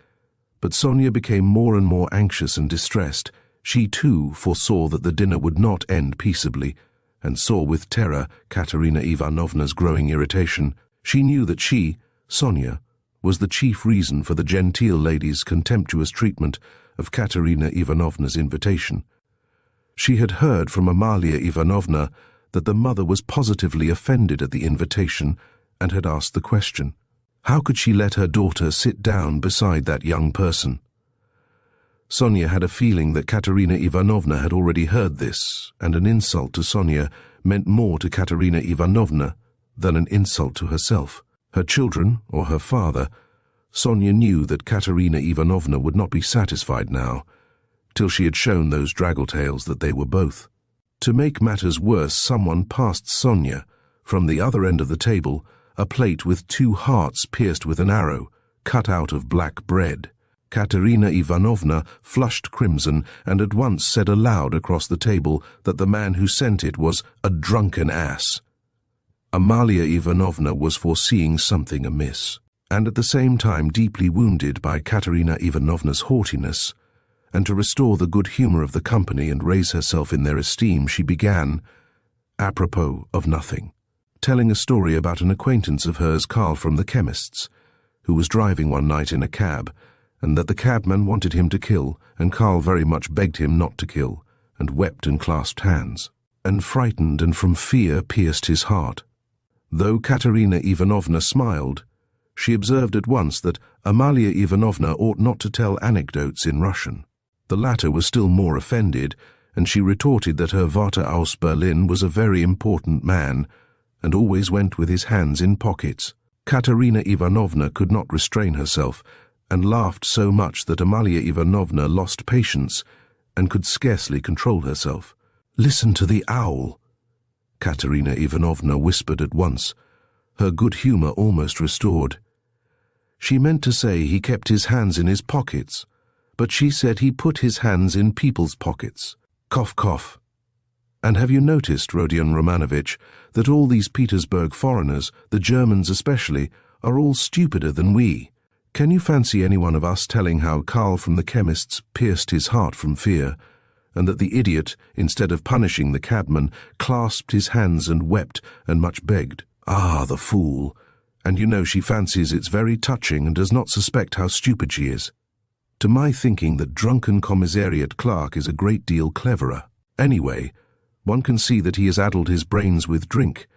S1: but Sonia became more and more anxious and distressed. She too foresaw that the dinner would not end peaceably, and saw with terror Katerina Ivanovna's growing irritation. She knew that she, Sonia, was the chief reason for the genteel lady's contemptuous treatment of Katerina Ivanovna's invitation. She had heard from Amalia Ivanovna that the mother was positively offended at the invitation and had asked the question. How could she let her daughter sit down beside that young person? Sonia had a feeling that Katerina Ivanovna had already heard this, and an insult to Sonia meant more to Katerina Ivanovna than an insult to herself. Her children, or her father, Sonia knew that Katerina Ivanovna would not be satisfied now, till she had shown those draggle-tails that they were both. To make matters worse, someone passed Sonia, from the other end of the table, a plate with 2 hearts pierced with an arrow, cut out of black bread. Katerina Ivanovna flushed crimson and at once said aloud across the table that the man who sent it was a drunken ass. Amalia Ivanovna was foreseeing something amiss, and at the same time deeply wounded by Katerina Ivanovna's haughtiness, and to restore the good humor of the company and raise herself in their esteem, she began, apropos of nothing, telling a story about an acquaintance of hers, Karl from the chemist's, who was driving one night in a cab, and that the cabman wanted him to kill, and Karl very much begged him not to kill, and wept and clasped hands, and frightened and from fear pierced his heart. Though Katerina Ivanovna smiled, she observed at once that Amalia Ivanovna ought not to tell anecdotes in Russian. The latter was still more offended, and she retorted that her Vater aus Berlin was a very important man, and always went with his hands in pockets. Katerina Ivanovna could not restrain herself, and laughed so much that Amalia Ivanovna lost patience, and could scarcely control herself. "Listen to the owl," Katerina Ivanovna whispered at once, her good humour almost restored. She meant to say he kept his hands in his pockets, but she said he put his hands in people's pockets. Cough, cough. "And have you noticed, Rodion Romanovitch, that all these Petersburg foreigners, the Germans especially, are all stupider than we? Can you fancy any one of us telling how Karl from the chemist's pierced his heart from fear, and that the idiot, instead of punishing the cabman, clasped his hands and wept and much begged? Ah, the fool! And you know she fancies it's very touching and does not suspect how stupid she is. To my thinking, the drunken commissariat clerk is a great deal cleverer. Anyway, one can see that he has addled his brains with drink.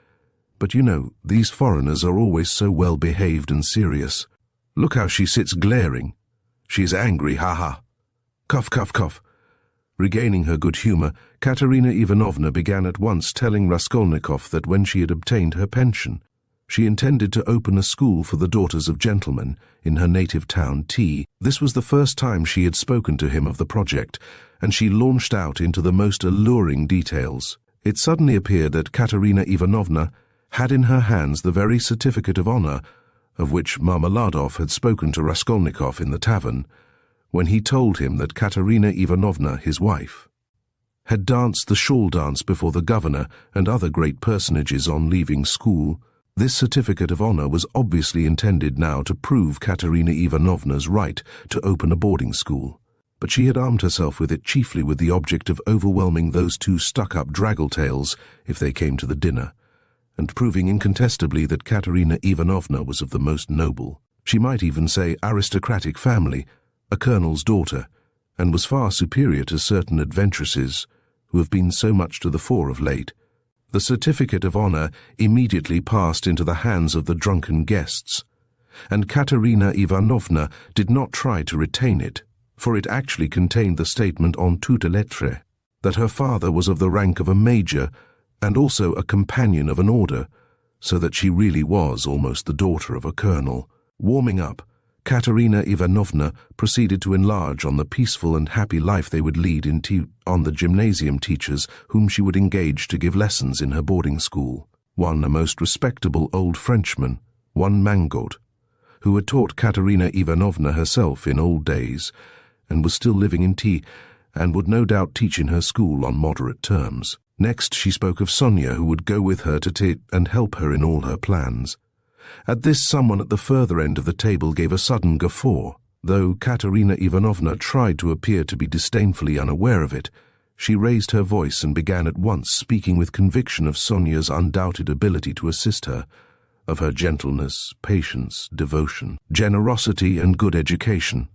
S1: But you know, these foreigners are always so well behaved and serious. Look how she sits glaring. She is angry, ha-ha. Cough, cough, cough." Regaining her good humour, Katerina Ivanovna began at once telling Raskolnikov that when she had obtained her pension, she intended to open a school for the daughters of gentlemen in her native town T. This was the first time she had spoken to him of the project, and she launched out into the most alluring details. It suddenly appeared that Katerina Ivanovna had in her hands the very certificate of honour of which Marmeladov had spoken to Raskolnikov in the tavern, when he told him that Katerina Ivanovna, his wife, had danced the shawl dance before the governor and other great personages on leaving school. This certificate of honour was obviously intended now to prove Katerina Ivanovna's right to open a boarding school, but she had armed herself with it chiefly with the object of overwhelming those two stuck-up draggle-tails if they came to the dinner, and proving incontestably that Katerina Ivanovna was of the most noble, she might even say aristocratic family, a colonel's daughter, and was far superior to certain adventuresses who have been so much to the fore of late. The certificate of honour immediately passed into the hands of the drunken guests, and Katerina Ivanovna did not try to retain it, for it actually contained the statement en toutes lettres that her father was of the rank of a major and also a companion of an order, so that she really was almost the daughter of a colonel. Warming up, Katerina Ivanovna proceeded to enlarge on the peaceful and happy life they would lead on the gymnasium teachers whom she would engage to give lessons in her boarding school. One a most respectable old Frenchman, one Mangot, who had taught Katerina Ivanovna herself in old days, and was still living in T, and would no doubt teach in her school on moderate terms. Next she spoke of Sonia, who would go with her to and help her in all her plans. At this someone at the further end of the table gave a sudden guffaw. Though Katerina Ivanovna tried to appear to be disdainfully unaware of it, she raised her voice and began at once speaking with conviction of Sonia's undoubted ability to assist her, of her gentleness, patience, devotion, generosity and good education,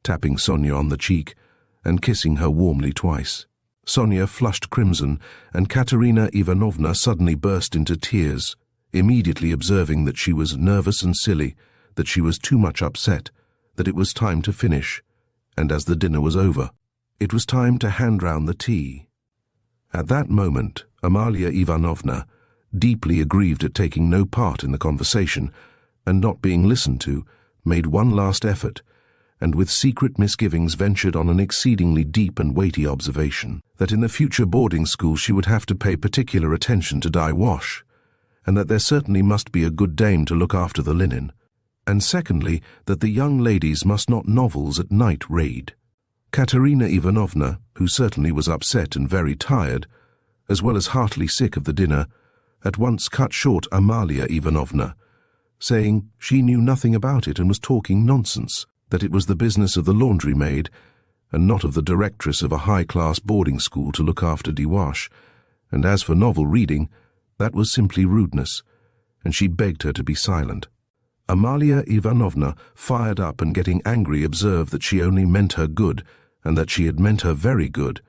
S1: tapping Sonia on the cheek and kissing her warmly twice. Sonia flushed crimson, and Katerina Ivanovna suddenly burst into tears, immediately observing that she was nervous and silly, that she was too much upset, that it was time to finish, and as the dinner was over, it was time to hand round the tea. At that moment, Amalia Ivanovna, deeply aggrieved at taking no part in the conversation, and not being listened to, made one last effort, and with secret misgivings ventured on an exceedingly deep and weighty observation, that in the future boarding school she would have to pay particular attention to dye wash, and that there certainly must be a good dame to look after the linen, and secondly, that the young ladies must not novels at night read. Katerina Ivanovna, who certainly was upset and very tired, as well as heartily sick of the dinner, at once cut short Amalia Ivanovna, saying she knew nothing about it and was talking nonsense, that it was the business of the laundry maid, and not of the directress of a high-class boarding school to look after Diwash, and as for novel reading, that was simply rudeness, and she begged her to be silent. Amalia Ivanovna, fired up and getting angry, observed that she only meant her good, and that she had meant her very good,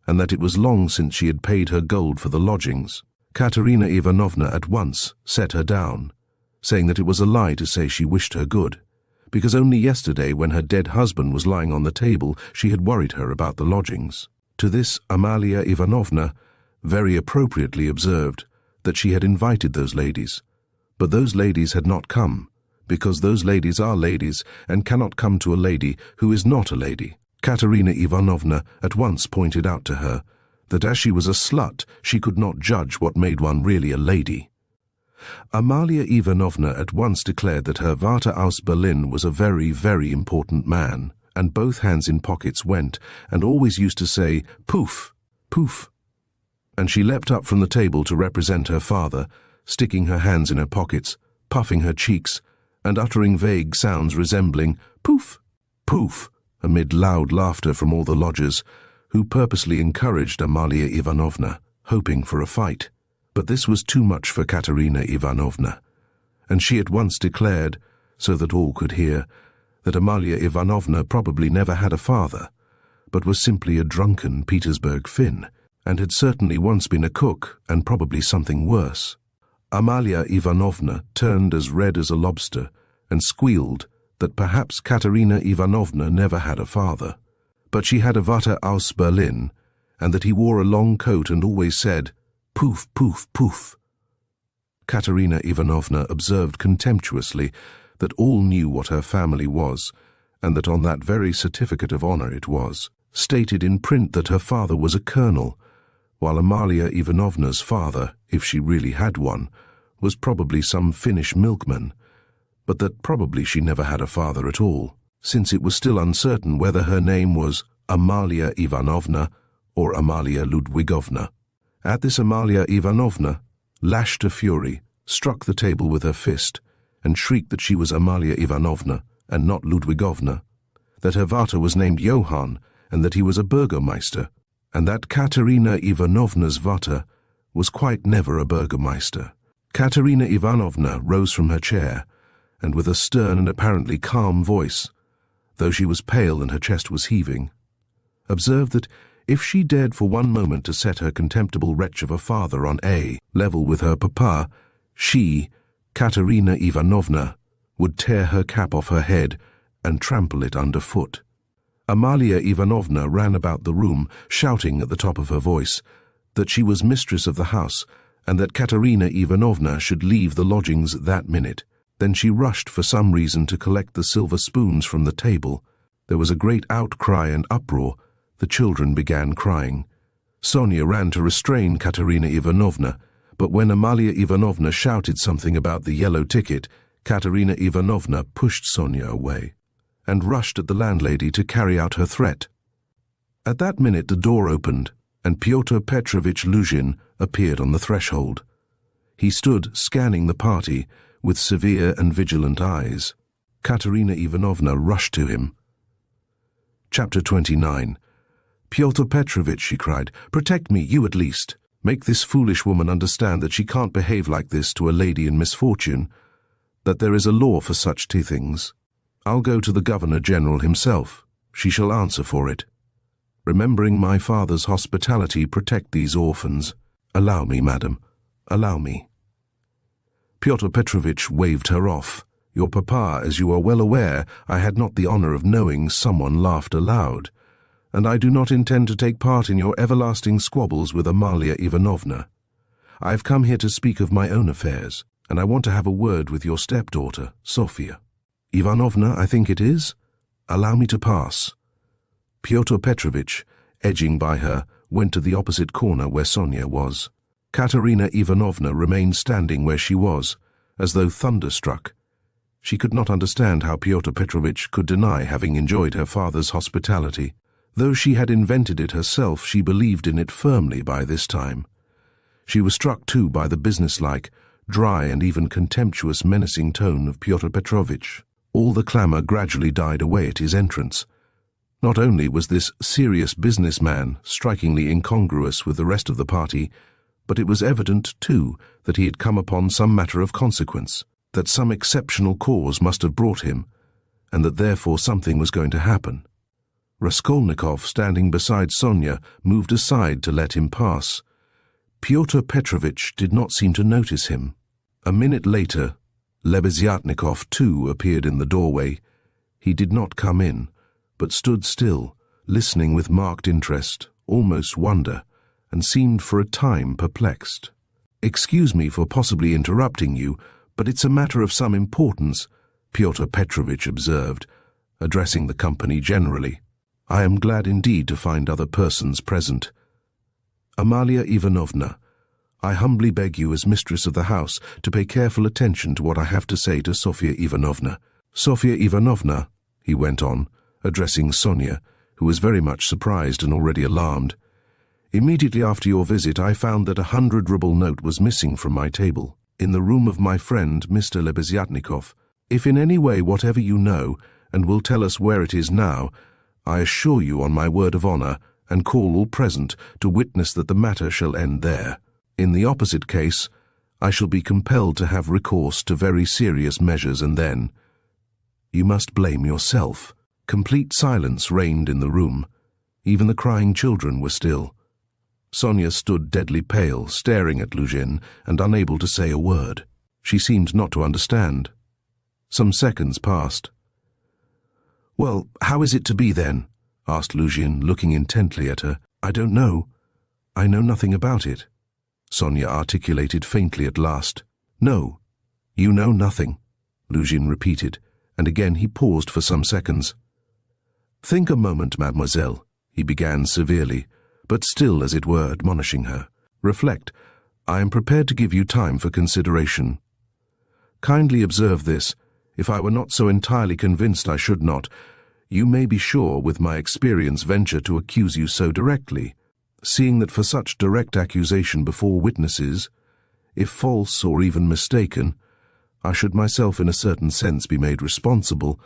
S1: and that it was long since she had paid her gold for the lodgings. Katerina Ivanovna at once set her down, saying that it was a lie to say she wished her good, because only yesterday, when her dead husband was lying on the table, she had worried her about the lodgings. To this Amalia Ivanovna very appropriately observed that she had invited those ladies, but those ladies had not come, because those ladies are ladies and cannot come to a lady who is not a lady. Katerina Ivanovna at once pointed out to her that as she was a slut, she could not judge what made one really a lady. Amalia Ivanovna at once declared that her Vater aus Berlin was a very, very important man, and both hands in pockets went, and always used to say, "Poof, poof." And she leapt up from the table to represent her father, sticking her hands in her pockets, puffing her cheeks, and uttering vague sounds resembling "poof, poof," amid loud laughter from all the lodgers, who purposely encouraged Amalia Ivanovna, hoping for a fight. But this was too much for Katerina Ivanovna, and she at once declared, so that all could hear, that Amalia Ivanovna probably never had a father, but was simply a drunken Petersburg Finn, and had certainly once been a cook, and probably something worse. Amalia Ivanovna turned as red as a lobster, and squealed that perhaps Katerina Ivanovna never had a father, but she had a Vater aus Berlin, and that he wore a long coat and always said, "Poof, poof, poof." Katerina Ivanovna observed contemptuously that all knew what her family was, and that on that very certificate of honor it was stated in print that her father was a colonel, while Amalia Ivanovna's father, if she really had one, was probably some Finnish milkman, but that probably she never had a father at all, since it was still uncertain whether her name was Amalia Ivanovna or Amalia Ludwigovna. At this Amalia Ivanovna, lashed to fury, struck the table with her fist, and shrieked that she was Amalia Ivanovna, and not Ludwigovna, that her Vater was named Johann, and that he was a burgomeister, and that Katerina Ivanovna's Vater was quite never a burgomeister. Katerina Ivanovna rose from her chair, and with a stern and apparently calm voice, though she was pale and her chest was heaving, observed that if she dared for one moment to set her contemptible wretch of a father on a level with her papa, she, Katerina Ivanovna, would tear her cap off her head and trample it underfoot. Amalia Ivanovna ran about the room, shouting at the top of her voice that she was mistress of the house, and that Katerina Ivanovna should leave the lodgings that minute. Then she rushed for some reason to collect the silver spoons from the table. There was a great outcry and uproar. The children began crying. Sonia ran to restrain Katerina Ivanovna, but when Amalia Ivanovna shouted something about the yellow ticket, Katerina Ivanovna pushed Sonia away, and rushed at the landlady to carry out her threat. At that minute the door opened, and Pyotr Petrovitch Lujin appeared on the threshold. He stood scanning the party with severe and vigilant eyes. Katerina Ivanovna rushed to him. Chapter 29. "Pyotr Petrovitch," she cried, "protect me, you at least. Make this foolish woman understand that she can't behave like this to a lady in misfortune, that there is a law for such things. I'll go to the Governor-General himself. She shall answer for it. Remembering my father's hospitality, protect these orphans. Allow me, madam, allow me." Pyotr Petrovitch waved her off. "Your papa, as you are well aware, I had not the honor of knowing." Someone laughed aloud. "And I do not intend to take part in your everlasting squabbles with Amalia Ivanovna. I've come here to speak of my own affairs, and I want to have a word with your stepdaughter, Sophia. Ivanovna, I think it is? Allow me to pass." Pyotr Petrovitch, edging by her, went to the opposite corner where Sonia was. Katerina Ivanovna remained standing where she was, as though thunderstruck. She could not understand how Pyotr Petrovitch could deny having enjoyed her father's hospitality. Though she had invented it herself, she believed in it firmly by this time. She was struck too by the businesslike, dry and even contemptuous menacing tone of Pyotr Petrovitch. All the clamour gradually died away at his entrance. Not only was this serious businessman strikingly incongruous with the rest of the party, But it was evident, too, that he had come upon some matter of consequence, that some exceptional cause must have brought him, and that therefore something was going to happen. Raskolnikov, standing beside Sonia, moved aside to let him pass. Pyotr Petrovitch did not seem to notice him. A minute later, Lebeziatnikov, too, appeared in the doorway. He did not come in, but stood still, listening with marked interest, almost wonder, and seemed for a time perplexed. "Excuse me for possibly interrupting you, but it's a matter of some importance," Pyotr Petrovitch observed, addressing the company generally. "I am glad indeed to find other persons present. Amalia Ivanovna, I humbly beg you as mistress of the house to pay careful attention to what I have to say to Sofya Ivanovna. Sofya Ivanovna," he went on, addressing Sonia, who was very much surprised and already alarmed. "Immediately after your visit I found that 100-ruble note was missing from my table, in the room of my friend Mr. Lebeziatnikov. If in any way whatever you know, and will tell us where it is now, I assure you on my word of honor, and call all present to witness that the matter shall end there. In the opposite case, I shall be compelled to have recourse to very serious measures, and then you must blame yourself." Complete silence reigned in the room. Even the crying children were still. Sonia stood deadly pale, staring at Lujin, and unable to say a word. She seemed not to understand. Some seconds passed. "Well, how is it to be then?" asked Lujin, looking intently at her. "I don't know. I know nothing about it," Sonia articulated faintly at last. "No, you know nothing," Lujin repeated, and again he paused for some seconds. "Think a moment, mademoiselle," he began severely, but still, as it were, admonishing her. "Reflect. I am prepared to give you time for consideration. Kindly observe this. If I were not so entirely convinced I should not, you may be sure, with my experience, venture to accuse you so directly, seeing that for such direct accusation before witnesses, if false or even mistaken, I should myself in a certain sense be made responsible.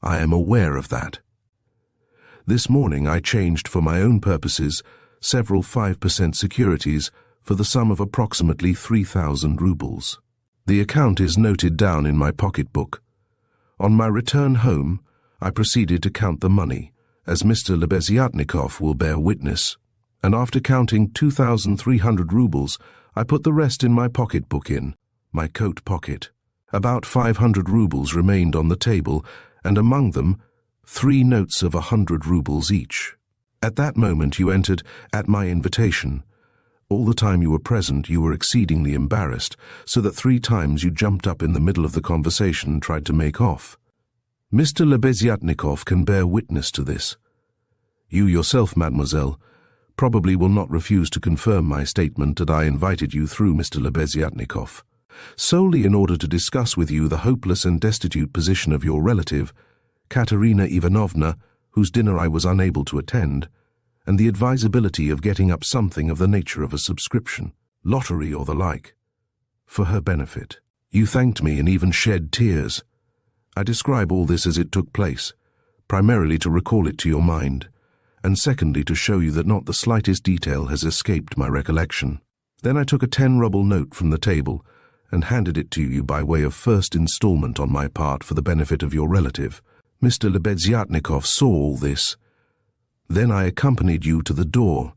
S1: I am aware of that. This morning I changed for my own purposes several 5% securities for the sum of approximately 3,000 rubles. The account is noted down in my pocketbook. On my return home, I proceeded to count the money, as Mr. Lebeziatnikov will bear witness, and after counting 2,300 rubles, I put the rest in my pocketbook in my coat pocket. About 500 rubles remained on the table, and among them 3 notes of 100 rubles each. At that moment you entered at my invitation. All the time you were present you were exceedingly embarrassed, so that 3 times you jumped up in the middle of the conversation and tried to make off. Mr. Lebeziatnikov can bear witness to this. You yourself, mademoiselle, probably will not refuse to confirm my statement that I invited you through Mr. Lebeziatnikov, solely in order to discuss with you the hopeless and destitute position of your relative, Katerina Ivanovna, whose dinner I was unable to attend, and the advisability of getting up something of the nature of a subscription, lottery or the like, for her benefit. You thanked me and even shed tears. I describe all this as it took place, primarily to recall it to your mind, and secondly to show you that not the slightest detail has escaped my recollection. Then I took a 10-ruble note from the table and handed it to you by way of first installment on my part for the benefit of your relative. Mr. Lebeziatnikov saw all this. Then I accompanied you to the door,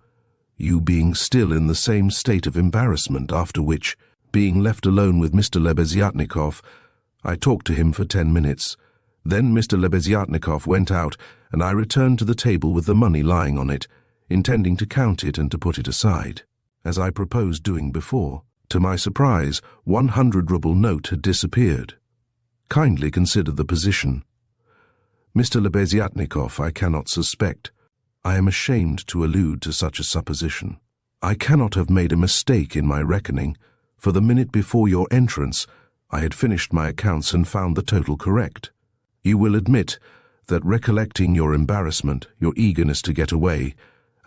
S1: you being still in the same state of embarrassment, after which, being left alone with Mr. Lebeziatnikov, I talked to him for 10 minutes. Then Mr. Lebeziatnikov went out, and I returned to the table with the money lying on it, intending to count it and to put it aside, as I proposed doing before. To my surprise, 100-ruble note had disappeared. Kindly consider the position. Mr. Lebeziatnikov, I cannot suspect. I am ashamed to allude to such a supposition. I cannot have made a mistake in my reckoning, for the minute before your entrance I had finished my accounts and found the total correct. You will admit that, recollecting your embarrassment, your eagerness to get away,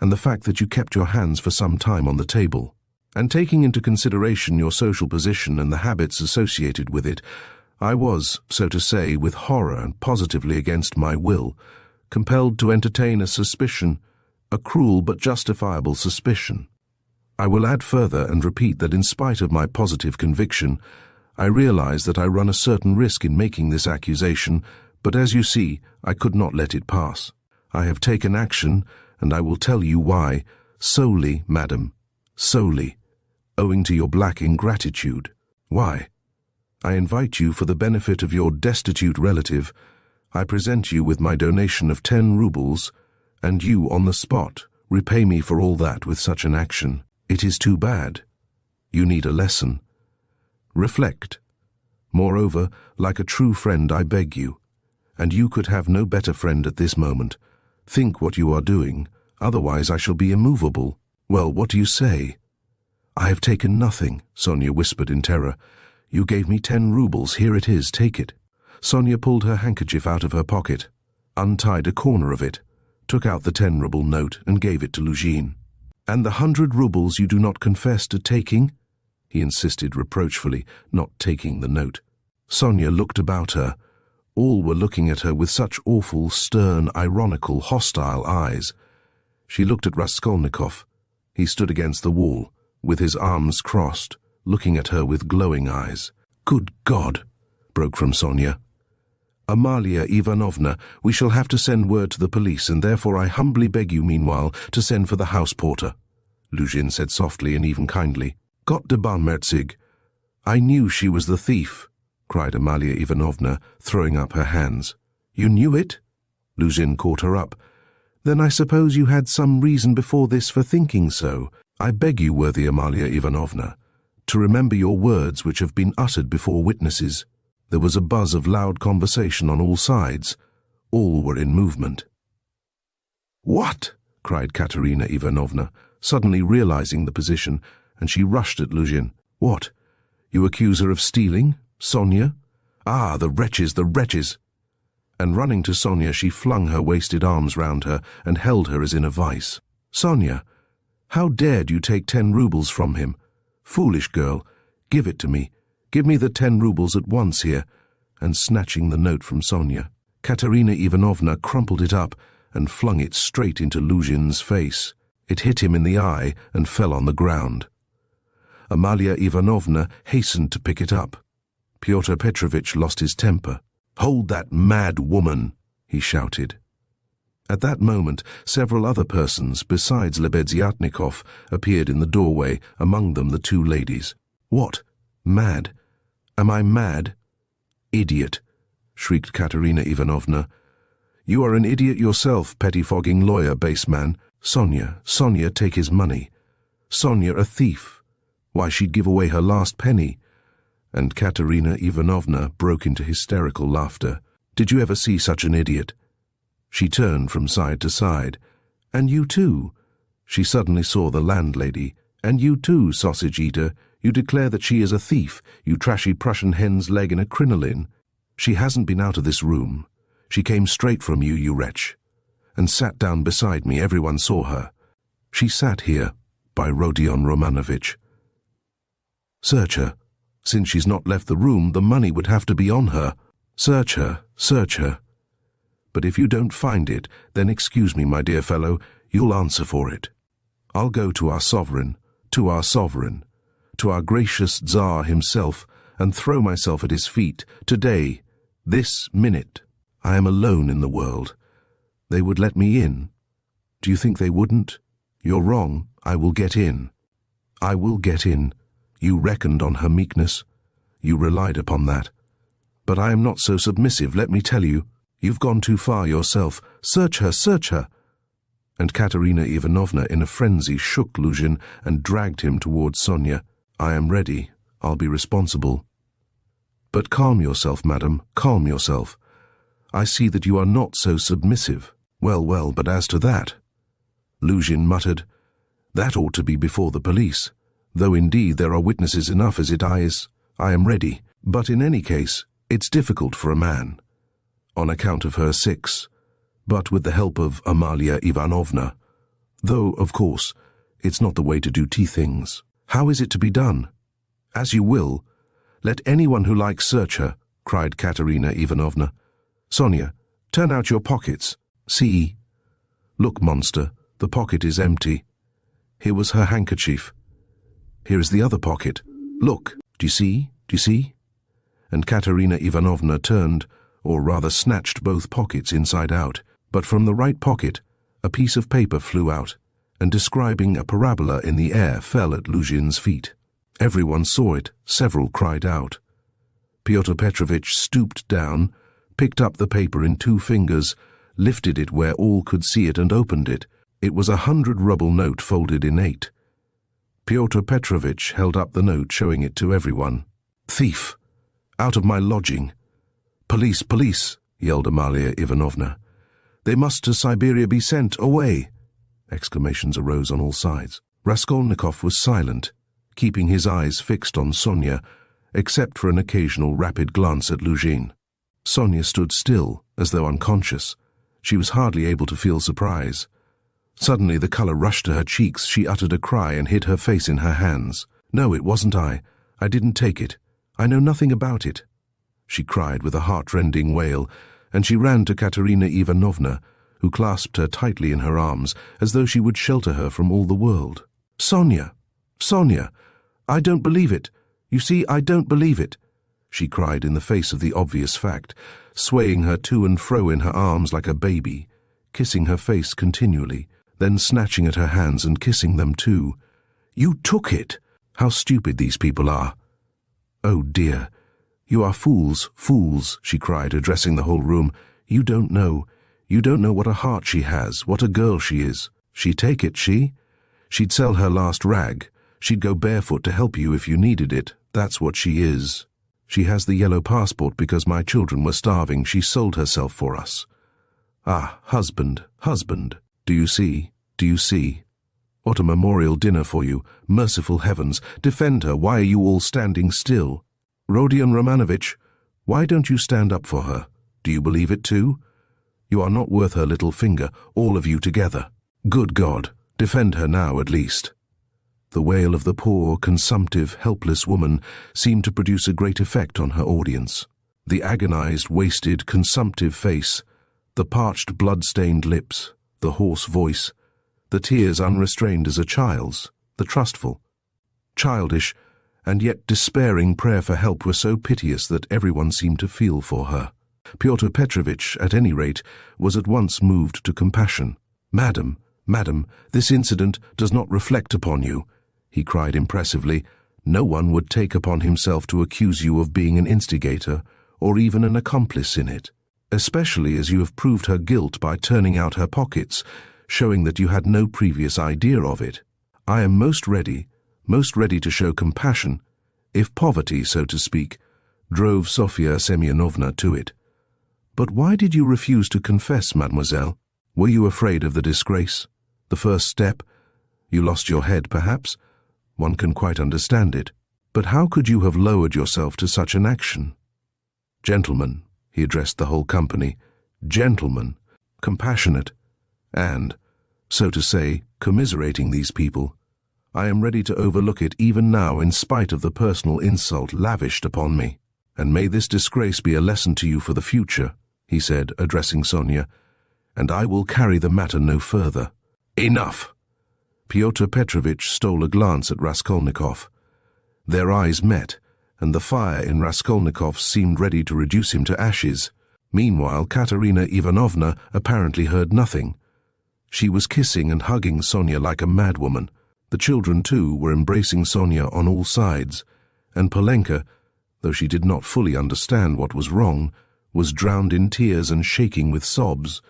S1: and the fact that you kept your hands for some time on the table, and taking into consideration your social position and the habits associated with it, I was, so to say, with horror and positively against my will, compelled to entertain a suspicion, a cruel but justifiable suspicion. I will add further and repeat that in spite of my positive conviction, I realize that I run a certain risk in making this accusation, but as you see, I could not let it pass. I have taken action, and I will tell you why, solely, madam, solely, owing to your black ingratitude. Why? I invite you for the benefit of your destitute relative. I present you with my donation of 10 rubles, and you, on the spot, repay me for all that with such an action. It is too bad. You need a lesson. Reflect. Moreover, like a true friend, I beg you, and you could have no better friend at this moment. Think what you are doing, otherwise I shall be immovable. Well, what do you say? I have taken nothing, Sonia whispered in terror. You gave me 10 rubles, here it is, take it. Sonia pulled her handkerchief out of her pocket, untied a corner of it, took out the 10-ruble note and gave it to Lujin. And the 100 rubles you do not confess to taking? He insisted reproachfully, not taking the note. Sonia looked about her. All were looking at her with such awful, stern, ironical, hostile eyes. She looked at Raskolnikov. He stood against the wall, with his arms crossed, looking at her with glowing eyes. Good God! Broke from Sonia. Amalia Ivanovna, we shall have to send word to the police, and therefore I humbly beg you meanwhile to send for the house porter, Lujin said softly and even kindly. Gott de Barmherzig! I knew she was the thief, cried Amalia Ivanovna, throwing up her hands. You knew it? Lujin caught her up. Then I suppose you had some reason before this for thinking so. I beg you, worthy Amalia Ivanovna, to remember your words which have been uttered before witnesses. There was a buzz of loud conversation on all sides. All were in movement. What? Cried Katerina Ivanovna, suddenly realizing the position, and she rushed at Lujin. What? You accuse her of stealing? Sonia? Ah, the wretches, the wretches! And running to Sonia, she flung her wasted arms round her and held her as in a vice. Sonia, how dared you take 10 rubles from him? Foolish girl, give it to me. Give me the 10 rubles at once here. And snatching the note from Sonia, Katerina Ivanovna crumpled it up and flung it straight into Lujin's face. It hit him in the eye and fell on the ground. Amalia Ivanovna hastened to pick it up. Pyotr Petrovitch lost his temper. Hold that mad woman, he shouted. At that moment, several other persons, besides Lebeziatnikov, appeared in the doorway, among them the 2 ladies. What? Mad? Am I mad? Idiot, shrieked Katerina Ivanovna. You are an idiot yourself, pettifogging lawyer, base man. Sonia, take his money. Sonia, a thief. Why, she'd give away her last penny. And Katerina Ivanovna broke into hysterical laughter. Did you ever see such an idiot? She turned from side to side. And you too. She suddenly saw the landlady. And you too, sausage-eater. You declare that she is a thief, you trashy Prussian hen's leg in a crinoline. She hasn't been out of this room. She came straight from you, you wretch, and sat down beside me. Everyone saw her. She sat here, by Rodion Romanovitch. Search her. Since she's not left the room, the money would have to be on her. Search her, search her. But if you don't find it, then excuse me, my dear fellow, you'll answer for it. I'll go to our sovereign, to our gracious Tsar himself, and throw myself at his feet, today, this minute. I am alone in the world. They would let me in. Do you think they wouldn't? You're wrong. I will get in. I will get in. You reckoned on her meekness. You relied upon that. But I am not so submissive, let me tell you. You've gone too far yourself. Search her, search her. And Katerina Ivanovna, in a frenzy, shook Lujin and dragged him towards Sonia. I am ready. I'll be responsible. But calm yourself, madam, calm yourself. I see that you are not so submissive. Well, but as to that, Lujin muttered, that ought to be before the police, though indeed there are witnesses enough as it is. I am ready. But in any case, it's difficult for a man, on account of her 6, but with the help of Amalia Ivanovna, though, of course, it's not the way to do tea things. How is it to be done? As you will. Let anyone who likes search her, cried Katerina Ivanovna. Sonia, turn out your pockets. See. Look, monster, the pocket is empty. Here was her handkerchief. Here is the other pocket. Look, do you see? Do you see?" And Katerina Ivanovna turned, or rather snatched both pockets inside out. But from the right pocket, a piece of paper flew out, and describing a parabola in the air fell at Lujin's feet. Everyone saw it, several cried out. Pyotr Petrovitch stooped down, picked up the paper in 2 fingers, lifted it where all could see it and opened it. It was a 100-ruble note folded in 8. Pyotr Petrovitch held up the note, showing it to everyone. "Thief! Out of my lodging! Police, police!" yelled Amalia Ivanovna. "They must to Siberia be sent away!" Exclamations arose on all sides. Raskolnikov was silent, keeping his eyes fixed on Sonia, except for an occasional rapid glance at Lujin. Sonia stood still, as though unconscious. She was hardly able to feel surprise. Suddenly the colour rushed to her cheeks. She uttered a cry and hid her face in her hands. "No, it wasn't I. I didn't take it. I know nothing about it," she cried with a heart-rending wail, and she ran to Katerina Ivanovna, who clasped her tightly in her arms, as though she would shelter her from all the world. "Sonia! Sonia! I don't believe it! You see, I don't believe it!" she cried in the face of the obvious fact, swaying her to and fro in her arms like a baby, kissing her face continually, then snatching at her hands and kissing them too. "You took it! How stupid these people are! Oh dear! You are fools, fools!" she cried, addressing the whole room. You don't know what a heart she has, what a girl she is. She'd take it, She'd sell her last rag. She'd go barefoot to help you if you needed it. That's what she is. She has the yellow passport because my children were starving. She sold herself for us. Ah, husband, husband, do you see? Do you see? What a memorial dinner for you. Merciful heavens, defend her. Why are you all standing still? Rodion Romanovitch, why don't you stand up for her? Do you believe it too? You are not worth her little finger, all of you together. Good God, defend her now at least. The wail of the poor, consumptive, helpless woman seemed to produce a great effect on her audience. The agonized, wasted, consumptive face, the parched, blood-stained lips, the hoarse voice, the tears unrestrained as a child's, the trustful, childish, and yet despairing prayer for help were so piteous that everyone seemed to feel for her. Pyotr Petrovitch, at any rate, was at once moved to compassion. "Madam, madam, this incident does not reflect upon you," he cried impressively. "No one would take upon himself to accuse you of being an instigator, or even an accomplice in it, especially as you have proved her guilt by turning out her pockets, showing that you had no previous idea of it. I am most ready to show compassion, if poverty, so to speak, drove Sofya Semyonovna to it. But why did you refuse to confess, mademoiselle? Were you afraid of the disgrace? The first step? You lost your head, perhaps? One can quite understand it. But how could you have lowered yourself to such an action? Gentlemen," he addressed the whole company, "gentlemen, compassionate, and, so to say, commiserating these people, I am ready to overlook it even now in spite of the personal insult lavished upon me. And may this disgrace be a lesson to you for the future," he said, addressing Sonia, "and I will carry the matter no further." "Enough!" Pyotr Petrovitch stole a glance at Raskolnikov. Their eyes met, and the fire in Raskolnikov seemed ready to reduce him to ashes. Meanwhile, Katerina Ivanovna apparently heard nothing. She was kissing and hugging Sonia like a madwoman. The children, too, were embracing Sonia on all sides, and Polenka, though she did not fully understand what was wrong, was drowned in tears and shaking with sobs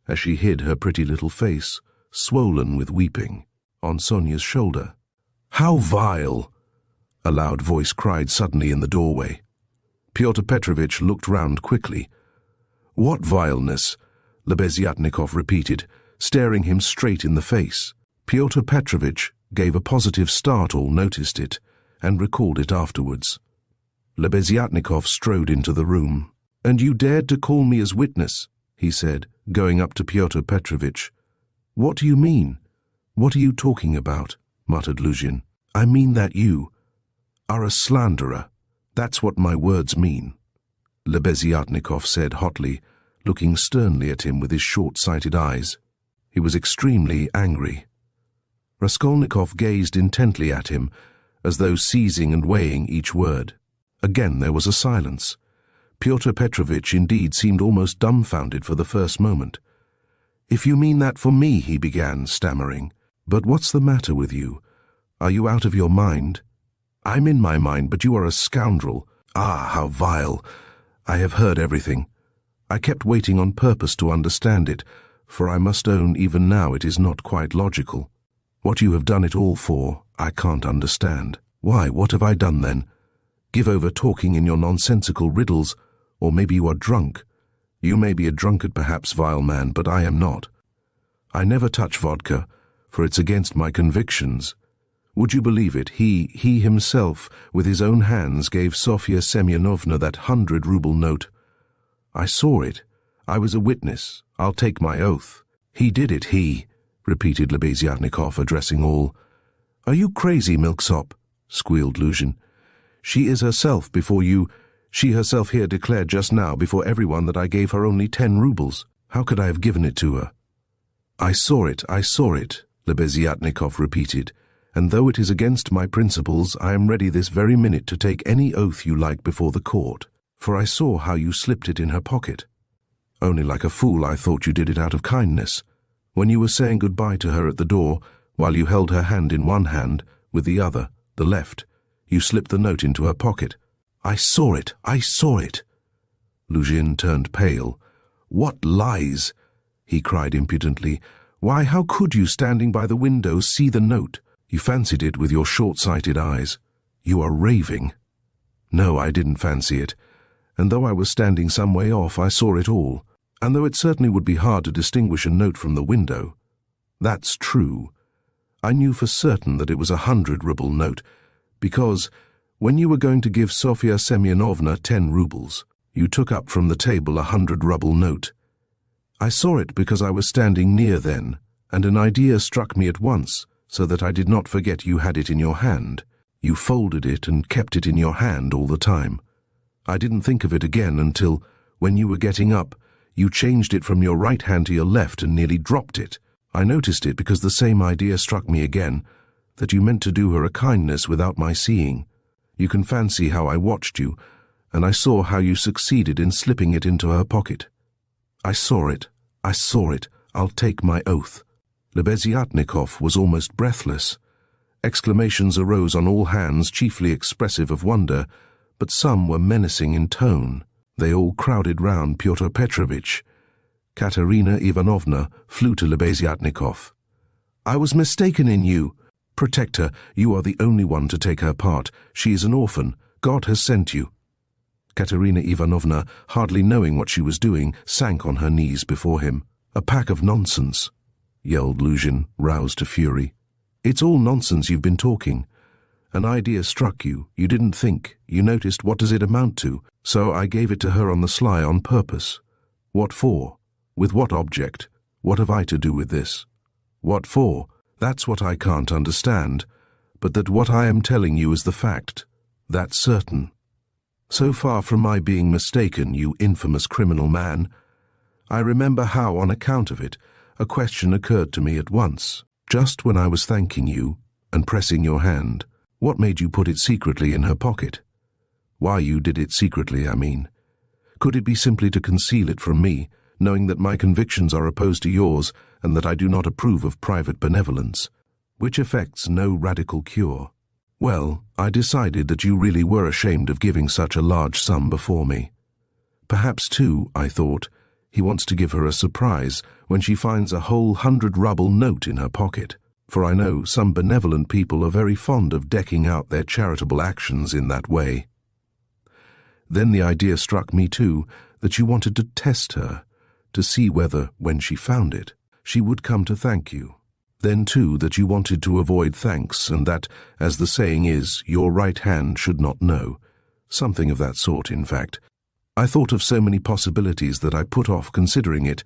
S1: as she hid her pretty little face, swollen with weeping, on Sonia's shoulder. "How vile!" a loud voice cried suddenly in the doorway. Pyotr Petrovitch looked round quickly. "What vileness?" Lebeziatnikov repeated, staring him straight in the face. Pyotr Petrovitch gave a positive start. All noticed it, and recalled it afterwards. Lebeziatnikov strode into the room. "And you dared to call me as witness," he said, going up to Pyotr Petrovitch. "What do you mean? What are you talking about?" muttered Lujin. "I mean that you are a slanderer. That's what my words mean," Lebeziatnikov said hotly, looking sternly at him with his short-sighted eyes. He was extremely angry. Raskolnikov gazed intently at him, as though seizing and weighing each word. Again there was a silence. Pyotr Petrovitch indeed seemed almost dumbfounded for the first moment. "If you mean that for me," he began, stammering. "But what's the matter with you? Are you out of your mind?" "I'm in my mind, but you are a scoundrel." "Ah, how vile! I have heard everything. I kept waiting on purpose to understand it, for I must own even now it is not quite logical. What you have done it all for, I can't understand. Why, what have I done then? Give over talking in your nonsensical riddles, or maybe you are drunk. You may be a drunkard perhaps, vile man, but I am not. I never touch vodka, for it's against my convictions. Would you believe it, he himself, with his own hands, gave Sofya Semyonovna that 100-ruble note. I saw it. I was a witness. I'll take my oath. He did it, he," repeated Lebeziatnikov, addressing all. "Are you crazy, milksop?" squealed Lujin. "She is herself before you. She herself here declared just now before everyone that I gave her only 10 rubles. How could I have given it to her?" I saw it, Lebeziatnikov repeated, "and though it is against my principles, I am ready this very minute to take any oath you like before the court, for I saw how you slipped it in her pocket. Only like a fool I thought you did it out of kindness. When you were saying goodbye to her at the door, while you held her hand in one hand, with the other, the left, you slipped the note into her pocket. I saw it. Lujin turned pale. "What lies!" he cried impudently. "Why, how could you, standing by the window, see the note? You fancied it with your short-sighted eyes. You are raving." "No, I didn't fancy it. And though I was standing some way off, I saw it all. And though it certainly would be hard to distinguish a note from the window, that's true. I knew for certain that it was a 100-ruble note, because, when you were going to give Sofya Semyonovna 10 rubles, you took up from the table a 100-ruble note. I saw it because I was standing near then, and an idea struck me at once, so that I did not forget you had it in your hand. You folded it and kept it in your hand all the time. I didn't think of it again until, when you were getting up, you changed it from your right hand to your left and nearly dropped it. I noticed it because the same idea struck me again, that you meant to do her a kindness without my seeing. You can fancy how I watched you, and I saw how you succeeded in slipping it into her pocket. I saw it. I'll take my oath." Lebeziatnikov was almost breathless. Exclamations arose on all hands, chiefly expressive of wonder, but some were menacing in tone. They all crowded round Pyotr Petrovitch. Katerina Ivanovna flew to Lebeziatnikov. "I was mistaken in you. Protect her. You are the only one to take her part. She is an orphan. God has sent you." Katerina Ivanovna, hardly knowing what she was doing, sank on her knees before him. "A pack of nonsense," yelled Lujin, roused to fury. "It's all nonsense you've been talking. An idea struck you. You didn't think. You noticed, what does it amount to? So I gave it to her on the sly on purpose. What for? With what object? What have I to do with this? What for? That's what I can't understand. But that what I am telling you is the fact. That's certain. So far from my being mistaken, you infamous criminal man, I remember how, on account of it, a question occurred to me at once, just when I was thanking you and pressing your hand. What made you put it secretly in her pocket? Why you did it secretly, I mean. Could it be simply to conceal it from me, knowing that my convictions are opposed to yours and that I do not approve of private benevolence, which effects no radical cure? Well, I decided that you really were ashamed of giving such a large sum before me. Perhaps, too, I thought, he wants to give her a surprise when she finds a whole 100-ruble note in her pocket, for I know some benevolent people are very fond of decking out their charitable actions in that way. Then the idea struck me, too, that you wanted to test her, to see whether, when she found it, she would come to thank you. Then, too, that you wanted to avoid thanks, and that, as the saying is, your right hand should not know. Something of that sort, in fact. I thought of so many possibilities that I put off considering it,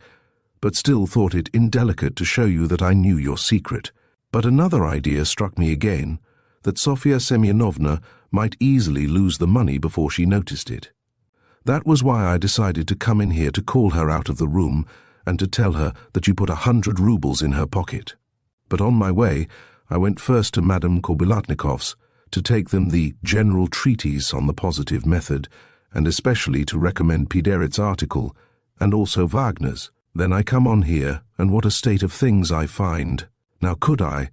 S1: but still thought it indelicate to show you that I knew your secret. But another idea struck me again, that Sofya Semyonovna might easily lose the money before she noticed it. That was why I decided to come in here to call her out of the room and to tell her that you put 100 rubles in her pocket. But on my way, I went first to Madame Kobylatnikov's to take them the general treatise on the positive method, and especially to recommend Piderit's article, and also Wagner's. Then I come on here, and what a state of things I find. Now could I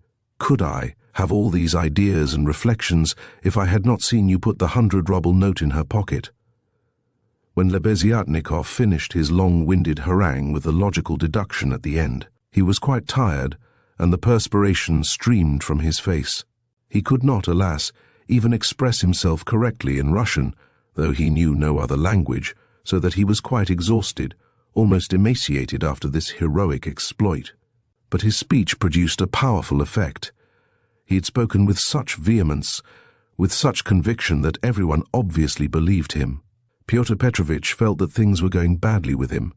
S1: have all these ideas and reflections if I had not seen you put the 100-ruble note in her pocket? When Lebeziatnikov finished his long-winded harangue with a logical deduction at the end, he was quite tired, and the perspiration streamed from his face. He could not, alas, even express himself correctly in Russian, though he knew no other language, so that he was quite exhausted, almost emaciated after this heroic exploit. But his speech produced a powerful effect. He had spoken with such vehemence, with such conviction that everyone obviously believed him. Pyotr Petrovitch felt that things were going badly with him.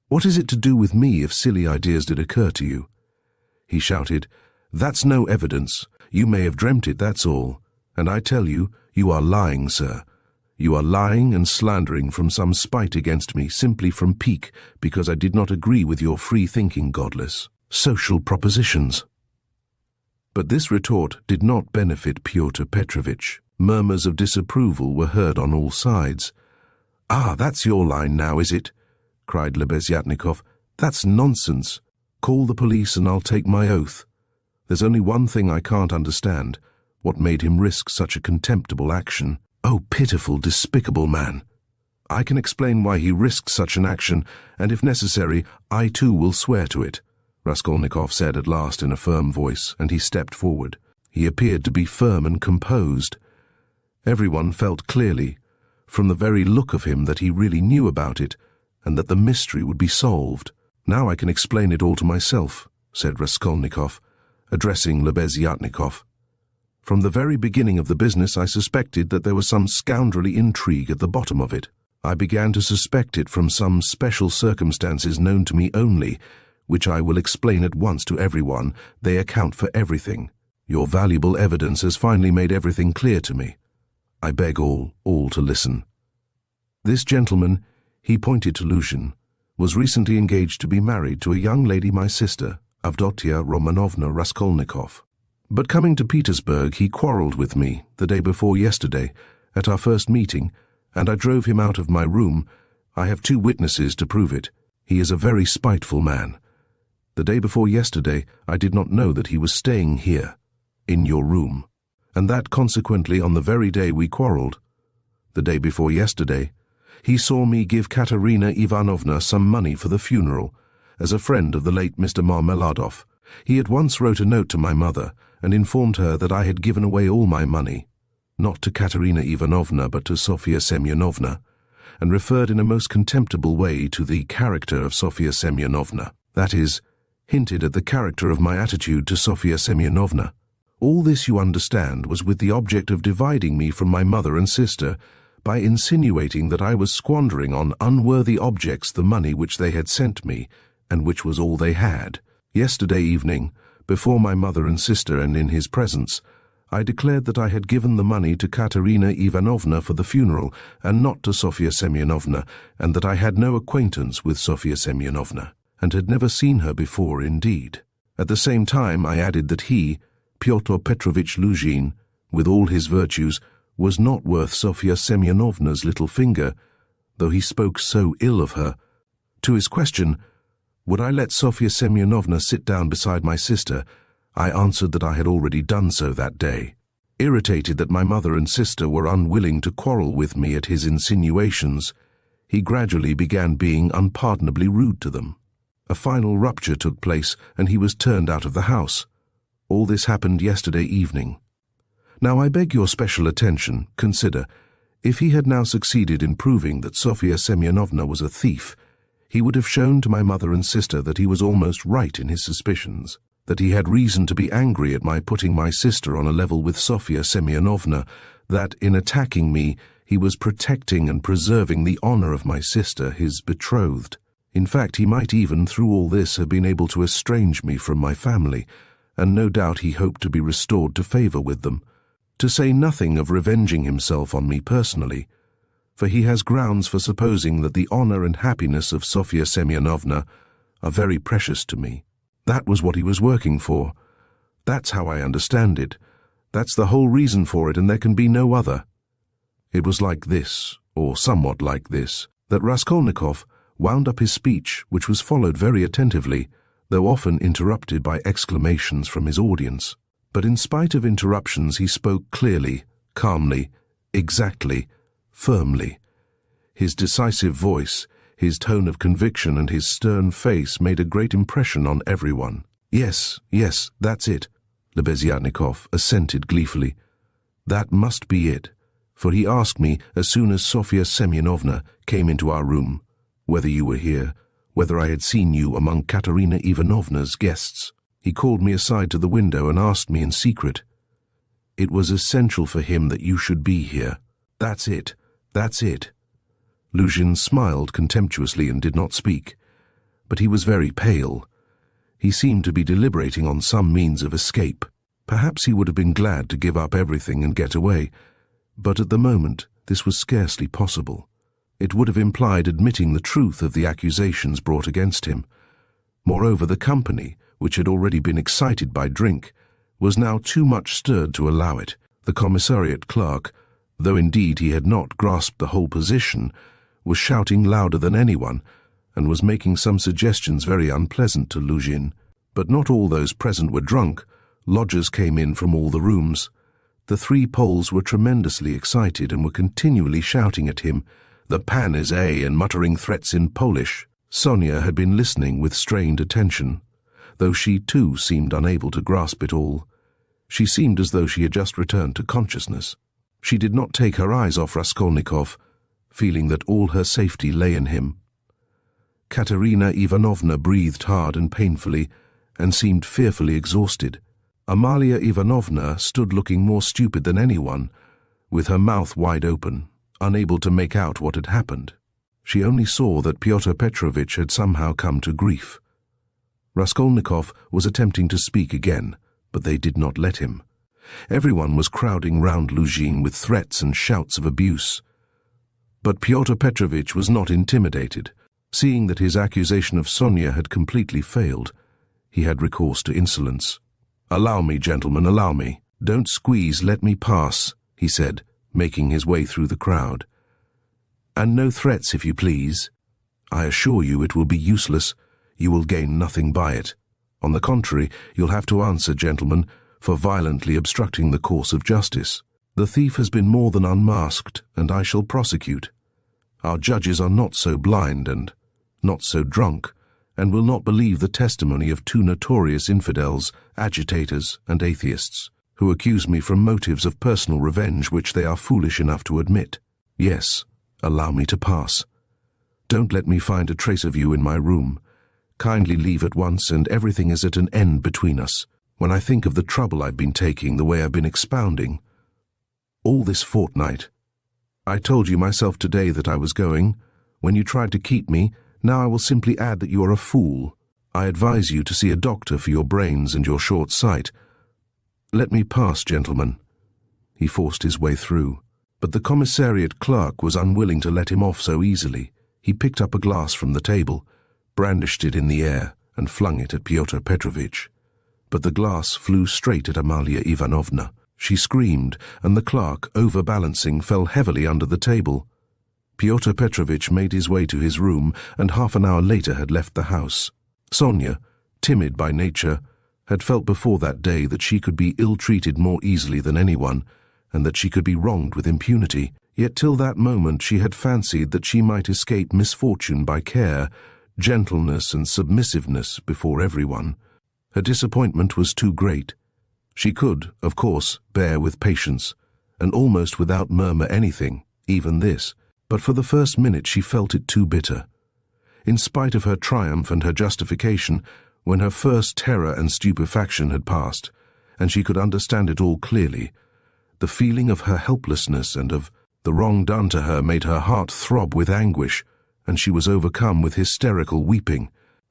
S1: "What is it to do with me if silly ideas did occur to you?" he shouted. "That's no evidence. You may have dreamt it, that's all. And I tell you, you are lying, sir. You are lying and slandering from some spite against me, simply from pique, because I did not agree with your free-thinking, godless, social propositions." But this retort did not benefit Pyotr Petrovitch. Murmurs of disapproval were heard on all sides. "Ah, that's your line now, is it?" cried Lebeziatnikov. "That's nonsense. Call the police and I'll take my oath. There's only one thing I can't understand. What made him risk such a contemptible action? Oh, pitiful, despicable man! I can explain why he risked such an action, and if necessary, I too will swear to it," Raskolnikov said at last in a firm voice, and he stepped forward. He appeared to be firm and composed. Everyone felt clearly, from the very look of him, that he really knew about it, and that the mystery would be solved. "Now I can explain it all to myself," said Raskolnikov, addressing Lebeziatnikov. "From the very beginning of the business I suspected that there was some scoundrelly intrigue at the bottom of it. I began to suspect it from some special circumstances known to me only, which I will explain at once to everyone. They account for everything. Your valuable evidence has finally made everything clear to me. I beg all to listen. This gentleman," he pointed to Lujin, "was recently engaged to be married to a young lady, my sister, Rodion Romanovitch Raskolnikov. But coming to Petersburg, he quarrelled with me the day before yesterday, at our first meeting, and I drove him out of my room. I have 2 witnesses to prove it. He is a very spiteful man. The day before yesterday, I did not know that he was staying here, in your room, and that consequently on the very day we quarrelled, the day before yesterday, he saw me give Katerina Ivanovna some money for the funeral, as a friend of the late Mr. Marmeladov. He at once wrote a note to my mother and informed her that I had given away all my money, not to Katerina Ivanovna but to Sofia Semyonovna, and referred in a most contemptible way to the character of Sofia Semyonovna. That is, hinted at the character of my attitude to Sofia Semyonovna. All this, you understand, was with the object of dividing me from my mother and sister, by insinuating that I was squandering on unworthy objects the money which they had sent me, and which was all they had. Yesterday evening, before my mother and sister and in his presence, I declared that I had given the money to Katerina Ivanovna for the funeral, and not to Sofia Semyonovna, and that I had no acquaintance with Sofia Semyonovna, and had never seen her before indeed. At the same time I added that he, Pyotr Petrovitch Lujin, with all his virtues, was not worth Sofia Semyonovna's little finger, though he spoke so ill of her. To his question, would I let Sofia Semyonovna sit down beside my sister, I answered that I had already done so that day. Irritated that my mother and sister were unwilling to quarrel with me at his insinuations, he gradually began being unpardonably rude to them. A final rupture took place, and he was turned out of the house. All this happened yesterday evening. Now I beg your special attention. Consider, if he had now succeeded in proving that Sofia Semyonovna was a thief, he would have shown to my mother and sister that he was almost right in his suspicions, that he had reason to be angry at my putting my sister on a level with Sofia Semyonovna, that in attacking me he was protecting and preserving the honor of my sister, his betrothed. In fact, he might even, through all this, have been able to estrange me from my family, and no doubt he hoped to be restored to favor with them, to say nothing of revenging himself on me personally, for he has grounds for supposing that the honor and happiness of Sofia Semyonovna are very precious to me. That was what he was working for. That's how I understand it, That's the whole reason for it, and there can be no other." It was like this, or somewhat like this, that Raskolnikov wound up his speech, which was followed very attentively, though often interrupted by exclamations from his audience. But in spite of interruptions, he spoke clearly, calmly, exactly, firmly. His decisive voice, his tone of conviction, and his stern face made a great impression on everyone. "Yes, yes, that's it," Lebeziatnikov assented gleefully. "That must be it, for he asked me as soon as Sofya Semyonovna came into our room, whether you were here, whether I had seen you among Katerina Ivanovna's guests. He called me aside to the window and asked me in secret. It was essential for him that you should be here. That's it, that's it." Lujin smiled contemptuously and did not speak, but he was very pale. He seemed to be deliberating on some means of escape. Perhaps he would have been glad to give up everything and get away, but at the moment this was scarcely possible. It would have implied admitting the truth of the accusations brought against him. Moreover, the company, which had already been excited by drink, was now too much stirred to allow it. The commissariat clerk, though indeed he had not grasped the whole position, was shouting louder than anyone, and was making some suggestions very unpleasant to Lujin. But not all those present were drunk. Lodgers came in from all the rooms. The three Poles were tremendously excited and were continually shouting at him, "The pan is A," and muttering threats in Polish. Sonia had been listening with strained attention, though she too seemed unable to grasp it all. She seemed as though she had just returned to consciousness. She did not take her eyes off Raskolnikov, feeling that all her safety lay in him. Katerina Ivanovna breathed hard and painfully, and seemed fearfully exhausted. Amalia Ivanovna stood looking more stupid than anyone, with her mouth wide open, unable to make out what had happened. She only saw that Pyotr Petrovitch had somehow come to grief. Raskolnikov was attempting to speak again, but they did not let him. Everyone was crowding round Lujin with threats and shouts of abuse. But Pyotr Petrovitch was not intimidated. Seeing that his accusation of Sonia had completely failed, he had recourse to insolence. "Allow me, gentlemen, allow me. Don't squeeze, let me pass," he said, making his way through the crowd. "And no threats, if you please. I assure you it will be useless. You will gain nothing by it. On the contrary, you'll have to answer, gentlemen, for violently obstructing the course of justice. The thief has been more than unmasked, and I shall prosecute. Our judges are not so blind and not so drunk, and will not believe the testimony of two notorious infidels, agitators, and atheists, who accuse me from motives of personal revenge which they are foolish enough to admit. Yes, allow me to pass. Don't let me find a trace of you in my room. Kindly leave at once, and everything is at an end between us. When I think of the trouble I've been taking, the way I've been expounding, all this fortnight. I told you myself today that I was going. When you tried to keep me, now I will simply add that you are a fool. I advise you to see a doctor for your brains and your short sight. Let me pass, gentlemen." He forced his way through, but the commissariat clerk was unwilling to let him off so easily. He picked up a glass from the table, brandished it in the air, and flung it at Pyotr Petrovitch. But the glass flew straight at Amalia Ivanovna. She screamed, and the clerk, overbalancing, fell heavily under the table. Pyotr Petrovitch made his way to his room, and half an hour later had left the house. Sonia, timid by nature, had felt before that day that she could be ill-treated more easily than anyone, and that she could be wronged with impunity. Yet till that moment she had fancied that she might escape misfortune by care, gentleness, and submissiveness before everyone. Her disappointment was too great. She could, of course, bear with patience, and almost without murmur anything, even this, but for the first minute she felt it too bitter. In spite of her triumph and her justification, when her first terror and stupefaction had passed, and she could understand it all clearly, the feeling of her helplessness and of the wrong done to her made her heart throb with anguish, and she was overcome with hysterical weeping.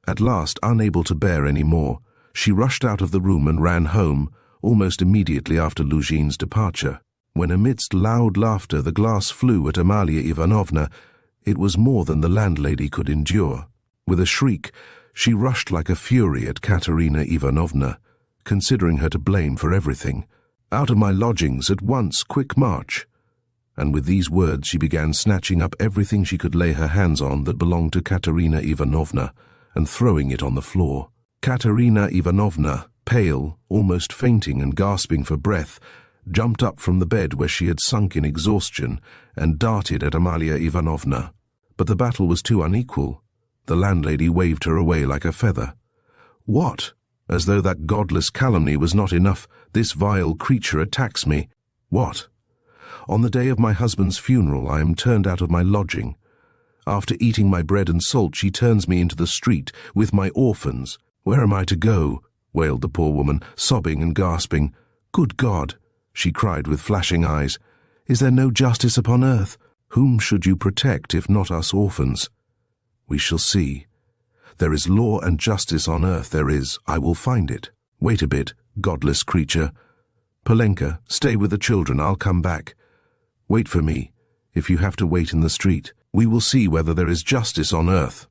S1: At last, unable to bear any more, she rushed out of the room and ran home, almost immediately after Lujin's departure. When amidst loud laughter the glass flew at Amalia Ivanovna, it was more than the landlady could endure. With a shriek, she rushed like a fury at Katerina Ivanovna, considering her to blame for everything. Out of my lodgings at once, quick march." And with these words she began snatching up everything she could lay her hands on that belonged to Katerina Ivanovna and throwing it on the floor. Katerina Ivanovna, pale, almost fainting and gasping for breath, jumped up from the bed where she had sunk in exhaustion and darted at Amalia Ivanovna. But the battle was too unequal. The landlady waved her away like a feather. "What? As though that godless calumny was not enough, this vile creature attacks me. What? On the day of my husband's funeral I am turned out of my lodging. After eating my bread and salt she turns me into the street with my orphans. Where am I to go?" wailed the poor woman, sobbing and gasping. "Good God!" she cried with flashing eyes. "Is there no justice upon earth? Whom should you protect if not us orphans?" "We shall see. There is law and justice on earth, there is. I will find it. Wait a bit, godless creature. Polenka, stay with the children, I'll come back. Wait for me, if you have to wait in the street. We will see whether there is justice on earth."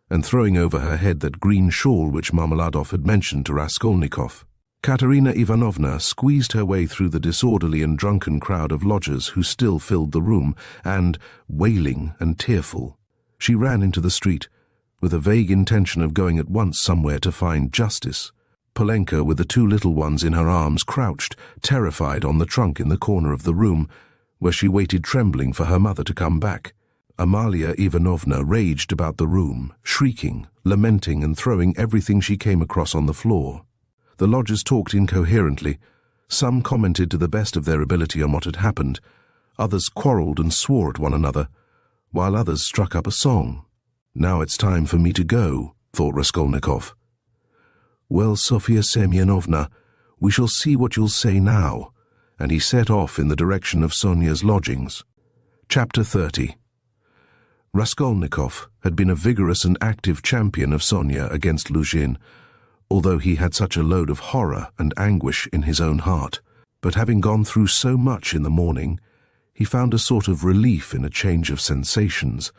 S1: And throwing over her head that green shawl which Marmeladov had mentioned to Raskolnikov, Katerina Ivanovna squeezed her way through the disorderly and drunken crowd of lodgers who still filled the room, and, wailing and tearful, she ran into the street, with a vague intention of going at once somewhere to find justice. Polenka, with the two little ones in her arms, crouched, terrified, on the trunk in the corner of the room, where she waited trembling for her mother to come back. Amalia Ivanovna raged about the room, shrieking, lamenting, and throwing everything she came across on the floor. The lodgers talked incoherently. Some commented to the best of their ability on what had happened. Others quarrelled and swore at one another, while others struck up a song. "Now it's time for me to go," thought Raskolnikov. "Well, Sofya Semyonovna, we shall see what you'll say now," and he set off in the direction of Sonia's lodgings. Chapter 30. Raskolnikov had been a vigorous and active champion of Sonia against Lujin, although he had such a load of horror and anguish in his own heart. But having gone through so much in the morning, he found a sort of relief in a change of sensations,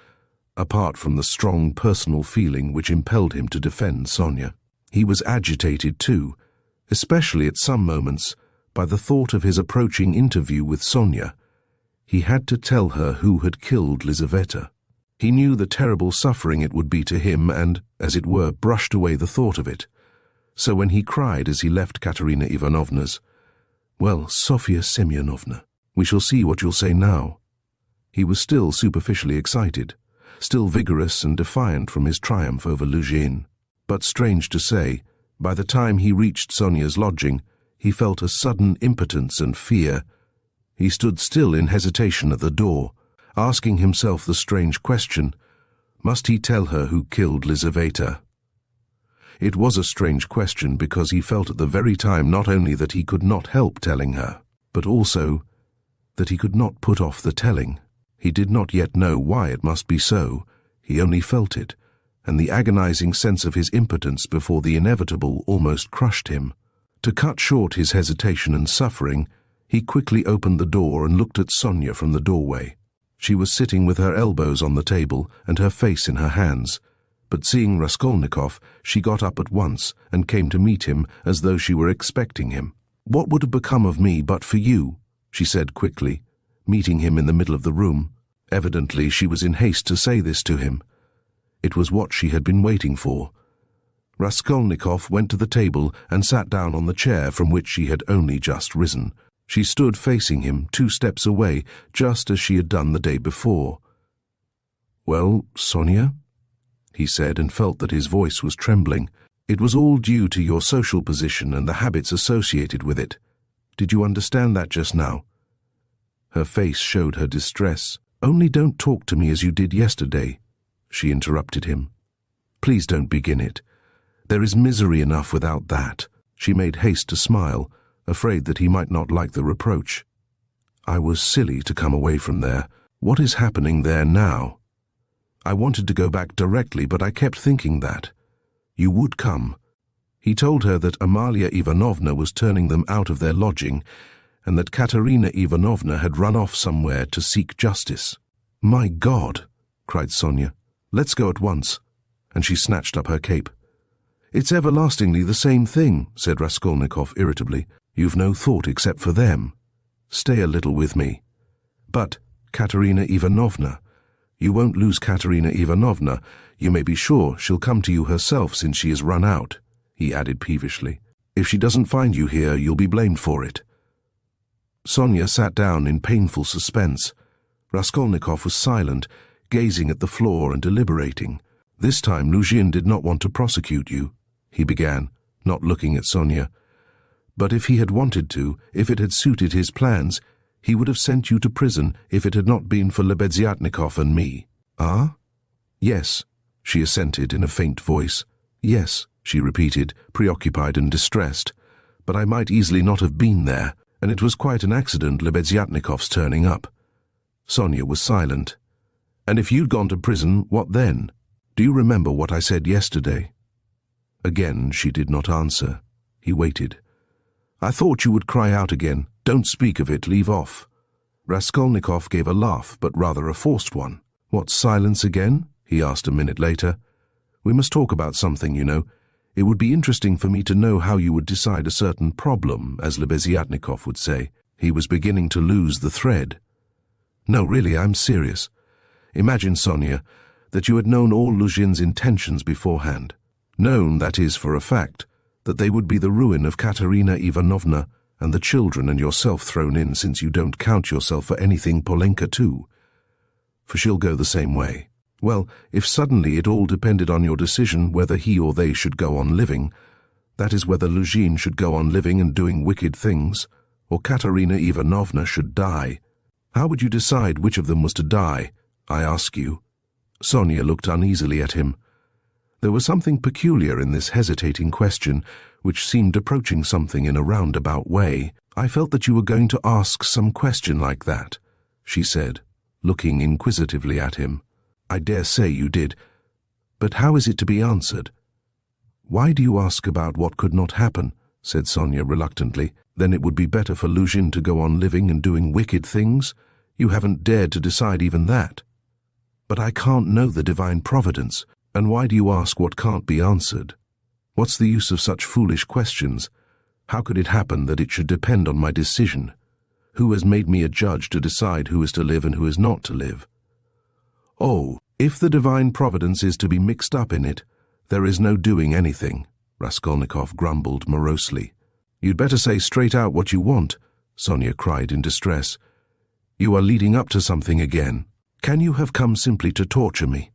S1: apart from the strong personal feeling which impelled him to defend Sonia. He was agitated too, especially at some moments, by the thought of his approaching interview with Sonia. He had to tell her who had killed Lizaveta. He knew the terrible suffering it would be to him and, as it were, brushed away the thought of it. So when he cried as he left Katerina Ivanovna's, "Well, Sofya Semyonovna, we shall see what you'll say now," he was still superficially excited, still vigorous and defiant from his triumph over Lujin. But strange to say, by the time he reached Sonia's lodging, he felt a sudden impotence and fear. He stood still in hesitation at the door, asking himself the strange question, must he tell her who killed Lizaveta? It was a strange question because he felt at the very time not only that he could not help telling her, but also that he could not put off the telling. He did not yet know why it must be so, he only felt it, and the agonizing sense of his impotence before the inevitable almost crushed him. To cut short his hesitation and suffering, he quickly opened the door and looked at Sonia from the doorway. She was sitting with her elbows on the table and her face in her hands, but seeing Raskolnikov, she got up at once and came to meet him as though she were expecting him. "What would have become of me but for you?" she said quickly, meeting him in the middle of the room. Evidently she was in haste to say this to him. It was what she had been waiting for. Raskolnikov went to the table and sat down on the chair from which she had only just risen. She stood facing him 2 steps away, just as she had done the day before. "Well, Sonia?" he said, and felt that his voice was trembling. "It was all due to your social position and the habits associated with it. Did you understand that just now?" Her face showed her distress. "Only don't talk to me as you did yesterday," she interrupted him. "Please don't begin it. There is misery enough without that." She made haste to smile, afraid that he might not like the reproach. "I was silly to come away from there. What is happening there now? I wanted to go back directly, but I kept thinking that you would come." He told her that Amalia Ivanovna was turning them out of their lodging, and that Katerina Ivanovna had run off somewhere to seek justice. "My God!" cried Sonia. "Let's go at once," and she snatched up her cape. It's everlastingly the same thing, said Raskolnikov irritably. You've no thought except for them. Stay a little with me. But, Katerina Ivanovna, you won't lose Katerina Ivanovna. You may be sure she'll come to you herself since she has run out, he added peevishly. If she doesn't find you here, you'll be blamed for it. Sonia sat down in painful suspense. Raskolnikov was silent, gazing at the floor and deliberating. This time Lujin did not want to prosecute you, he began, not looking at Sonia. But if he had wanted to, if it had suited his plans, he would have sent you to prison if it had not been for Lebeziatnikov and me. Ah? Yes, she assented in a faint voice. Yes, she repeated, preoccupied and distressed. But I might easily not have been there, and it was quite an accident Lebeziatnikov's turning up. Sonia was silent. And if you'd gone to prison, what then? Do you remember what I said yesterday? Again she did not answer. He waited. I thought you would cry out again. Don't speak of it, leave off. Raskolnikov gave a laugh, but rather a forced one. What, silence again? He asked a minute later. We must talk about something, you know. It would be interesting for me to know how you would decide a certain problem, as Lebeziatnikov would say. He was beginning to lose the thread. No, really, I'm serious. Imagine, Sonia, that you had known all Lujin's intentions beforehand. Known, that is, for a fact, that they would be the ruin of Katerina Ivanovna and the children and yourself thrown in, since you don't count yourself for anything, Polenka too. For she'll go the same way. Well, if suddenly it all depended on your decision whether he or they should go on living, that is, whether Lujin should go on living and doing wicked things, or Katerina Ivanovna should die, how would you decide which of them was to die, I ask you? Sonia looked uneasily at him. There was something peculiar in this hesitating question, which seemed approaching something in a roundabout way. I felt that you were going to ask some question like that, she said, looking inquisitively at him. I dare say you did. But how is it to be answered? Why do you ask about what could not happen? Said Sonia reluctantly. Then it would be better for Lujin to go on living and doing wicked things? You haven't dared to decide even that. But I can't know the divine providence. And why do you ask what can't be answered? What's the use of such foolish questions? How could it happen that it should depend on my decision? Who has made me a judge to decide who is to live and who is not to live? Oh, if the divine providence is to be mixed up in it, there is no doing anything, Raskolnikov grumbled morosely. You'd better say straight out what you want, Sonia cried in distress. You are leading up to something again. Can you have come simply to torture me?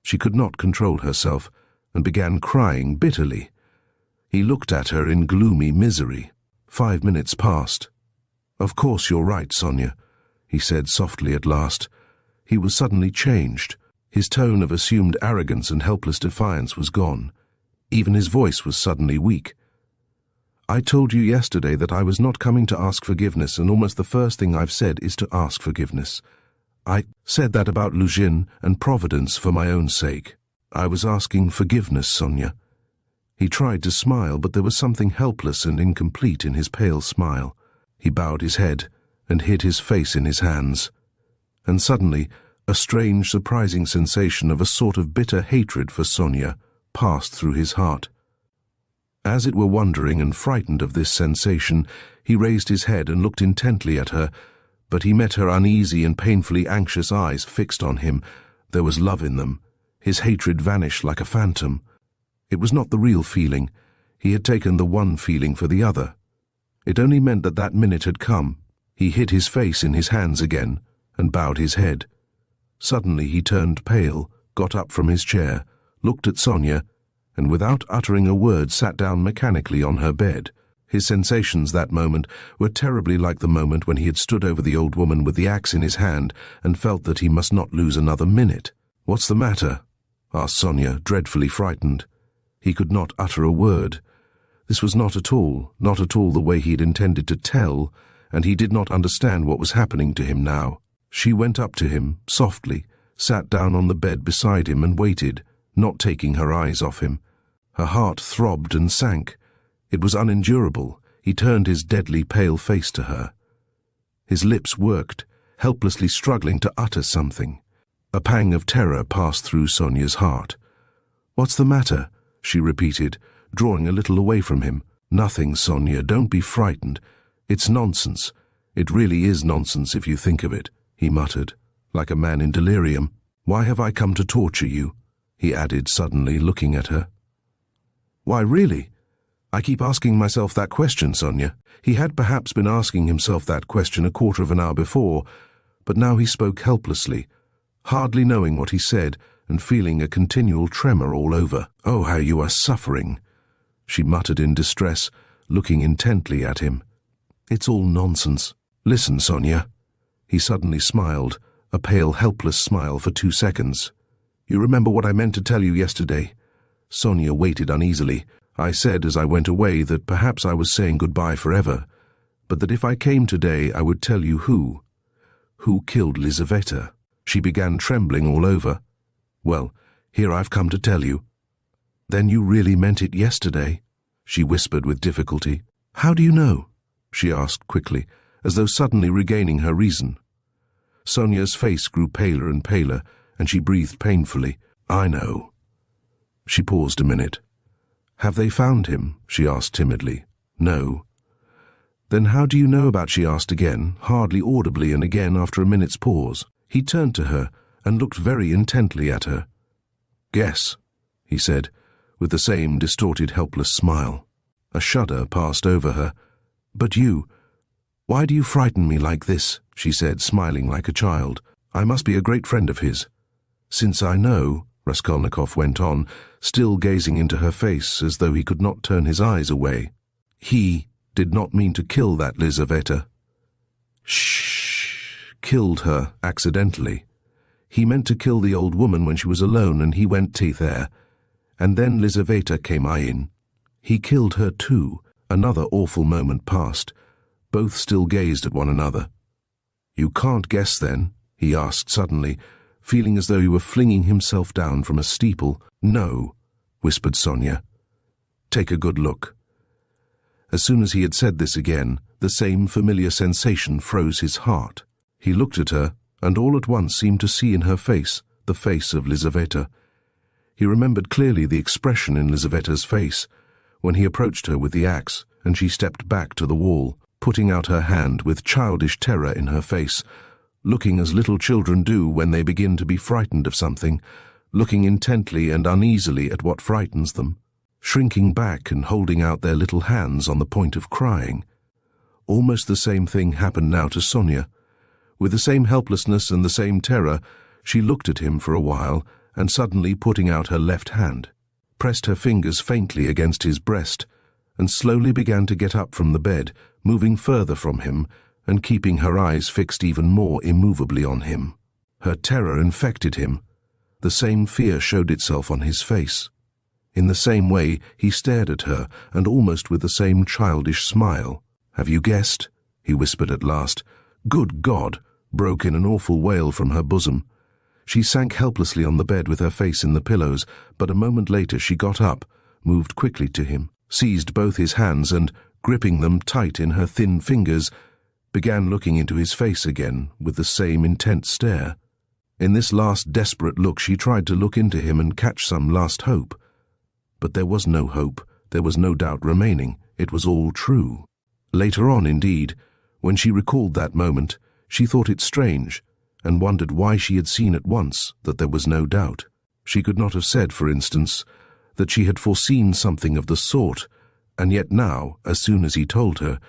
S1: She could not control herself, and began crying bitterly. He looked at her in gloomy misery. 5 minutes passed. Of course you're right, Sonia, he said softly at last. He was suddenly changed. His tone of assumed arrogance and helpless defiance was gone. Even his voice was suddenly weak. I told you yesterday that I was not coming to ask forgiveness, and almost the first thing I've said is to ask forgiveness. I said that about Lujin and Providence for my own sake. I was asking forgiveness, Sonia. He tried to smile, but there was something helpless and incomplete in his pale smile. He bowed his head and hid his face in his hands. And suddenly, a strange, surprising sensation of a sort of bitter hatred for Sonia passed through his heart. As it were wondering and frightened of this sensation, he raised his head and looked intently at her, but he met her uneasy and painfully anxious eyes fixed on him. There was love in them. His hatred vanished like a phantom. It was not the real feeling. He had taken the one feeling for the other. It only meant that that minute had come. He hid his face in his hands again and bowed his head. Suddenly he turned pale, got up from his chair, looked at Sonia, and without uttering a word sat down mechanically on her bed. His sensations that moment were terribly like the moment when he had stood over the old woman with the axe in his hand and felt that he must not lose another minute. "What's the matter?" asked Sonia, dreadfully frightened. He could not utter a word. This was not at all the way he had intended to tell, and he did not understand what was happening to him now. She went up to him, softly, sat down on the bed beside him and waited, not taking her eyes off him. Her heart throbbed and sank. It was unendurable. He turned his deadly pale face to her. His lips worked, helplessly struggling to utter something. A pang of terror passed through Sonia's heart. "What's the matter?" she repeated, drawing a little away from him. Nothing, Sonia, don't be frightened. It's nonsense. It really is nonsense if you think of it, he muttered, like a man in delirium. Why have I come to torture you? He added suddenly, looking at her. Why, really? I keep asking myself that question, Sonia. He had perhaps been asking himself that question a quarter of an hour before, but now he spoke helplessly, hardly knowing what he said and feeling a continual tremor all over. Oh, how you are suffering, she muttered in distress, looking intently at him. It's all nonsense. Listen, Sonia. He suddenly smiled, a pale, helpless smile for 2 seconds. You remember what I meant to tell you yesterday? Sonia waited uneasily. I said as I went away that perhaps I was saying goodbye forever, but that if I came today I would tell you who killed Lizaveta. She began trembling all over. Well, here I've come to tell you. Then you really meant it yesterday? She whispered with difficulty. How do you know? She asked quickly, as though suddenly regaining her reason. Sonia's face grew paler and paler, and she breathed painfully. I know. She paused a minute. Have they found him? She asked timidly. No. Then how do you know about? She asked again, hardly audibly, and again after a minute's pause. He turned to her and looked very intently at her. Guess, he said, with the same distorted, helpless smile. A shudder passed over her. But you, why do you frighten me like this? She said, smiling like a child. I must be a great friend of his. Since I know, Raskolnikov went on, still gazing into her face as though he could not turn his eyes away. He did not mean to kill that Lizaveta. Shh! Killed her accidentally. He meant to kill the old woman when she was alone, and he went there. And then Lizaveta came in. He killed her too. Another awful moment passed. Both still gazed at one another. You can't guess then? He asked suddenly, feeling as though he were flinging himself down from a steeple. No, whispered Sonia. Take a good look. As soon as he had said this again, the same familiar sensation froze his heart. He looked at her, and all at once seemed to see in her face the face of Lizaveta. He remembered clearly the expression in Lizaveta's face when he approached her with the axe, and she stepped back to the wall, putting out her hand with childish terror in her face, looking as little children do when they begin to be frightened of something, looking intently and uneasily at what frightens them, shrinking back and holding out their little hands on the point of crying. Almost the same thing happened now to Sonia. With the same helplessness and the same terror, she looked at him for a while, and suddenly putting out her left hand, pressed her fingers faintly against his breast, and slowly began to get up from the bed, moving further from him, and keeping her eyes fixed even more immovably on him. Her terror infected him. The same fear showed itself on his face. In the same way he stared at her, and almost with the same childish smile. Have you guessed? He whispered at last. Good God! Broke in an awful wail from her bosom. She sank helplessly on the bed with her face in the pillows, but a moment later she got up, moved quickly to him, seized both his hands and, gripping them tight in her thin fingers, began looking into his face again with the same intent stare. In this last desperate look she tried to look into him and catch some last hope. But there was no hope, there was no doubt remaining, it was all true. Later on, indeed, when she recalled that moment, she thought it strange, and wondered why she had seen at once that there was no doubt. She could not have said, for instance, that she had foreseen something of the sort, and yet now, as soon as he told her,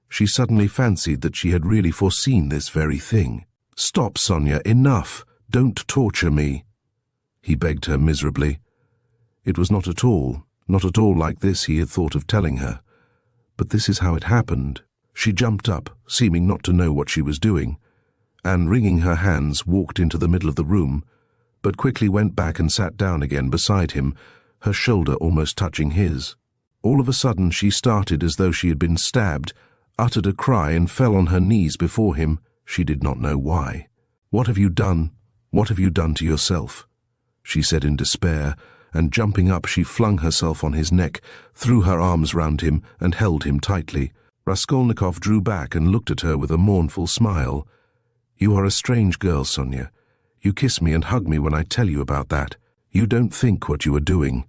S1: she suddenly fancied that she had really foreseen this very thing. Stop, Sonia, enough! Don't torture me! He begged her miserably. It was not at all like this he had thought of telling her. But this is how it happened. She jumped up, seeming not to know what she was doing, and, wringing her hands, walked into the middle of the room, but quickly went back and sat down again beside him, her shoulder almost touching his. All of a sudden she started as though she had been stabbed, uttered a cry and fell on her knees before him. She did not know why. What have you done? What have you done to yourself? She said in despair, and jumping up she flung herself on his neck, threw her arms round him and held him tightly. Raskolnikov drew back and looked at her with a mournful smile. You are a strange girl, Sonia. You kiss me and hug me when I tell you about that. You don't think what you are doing.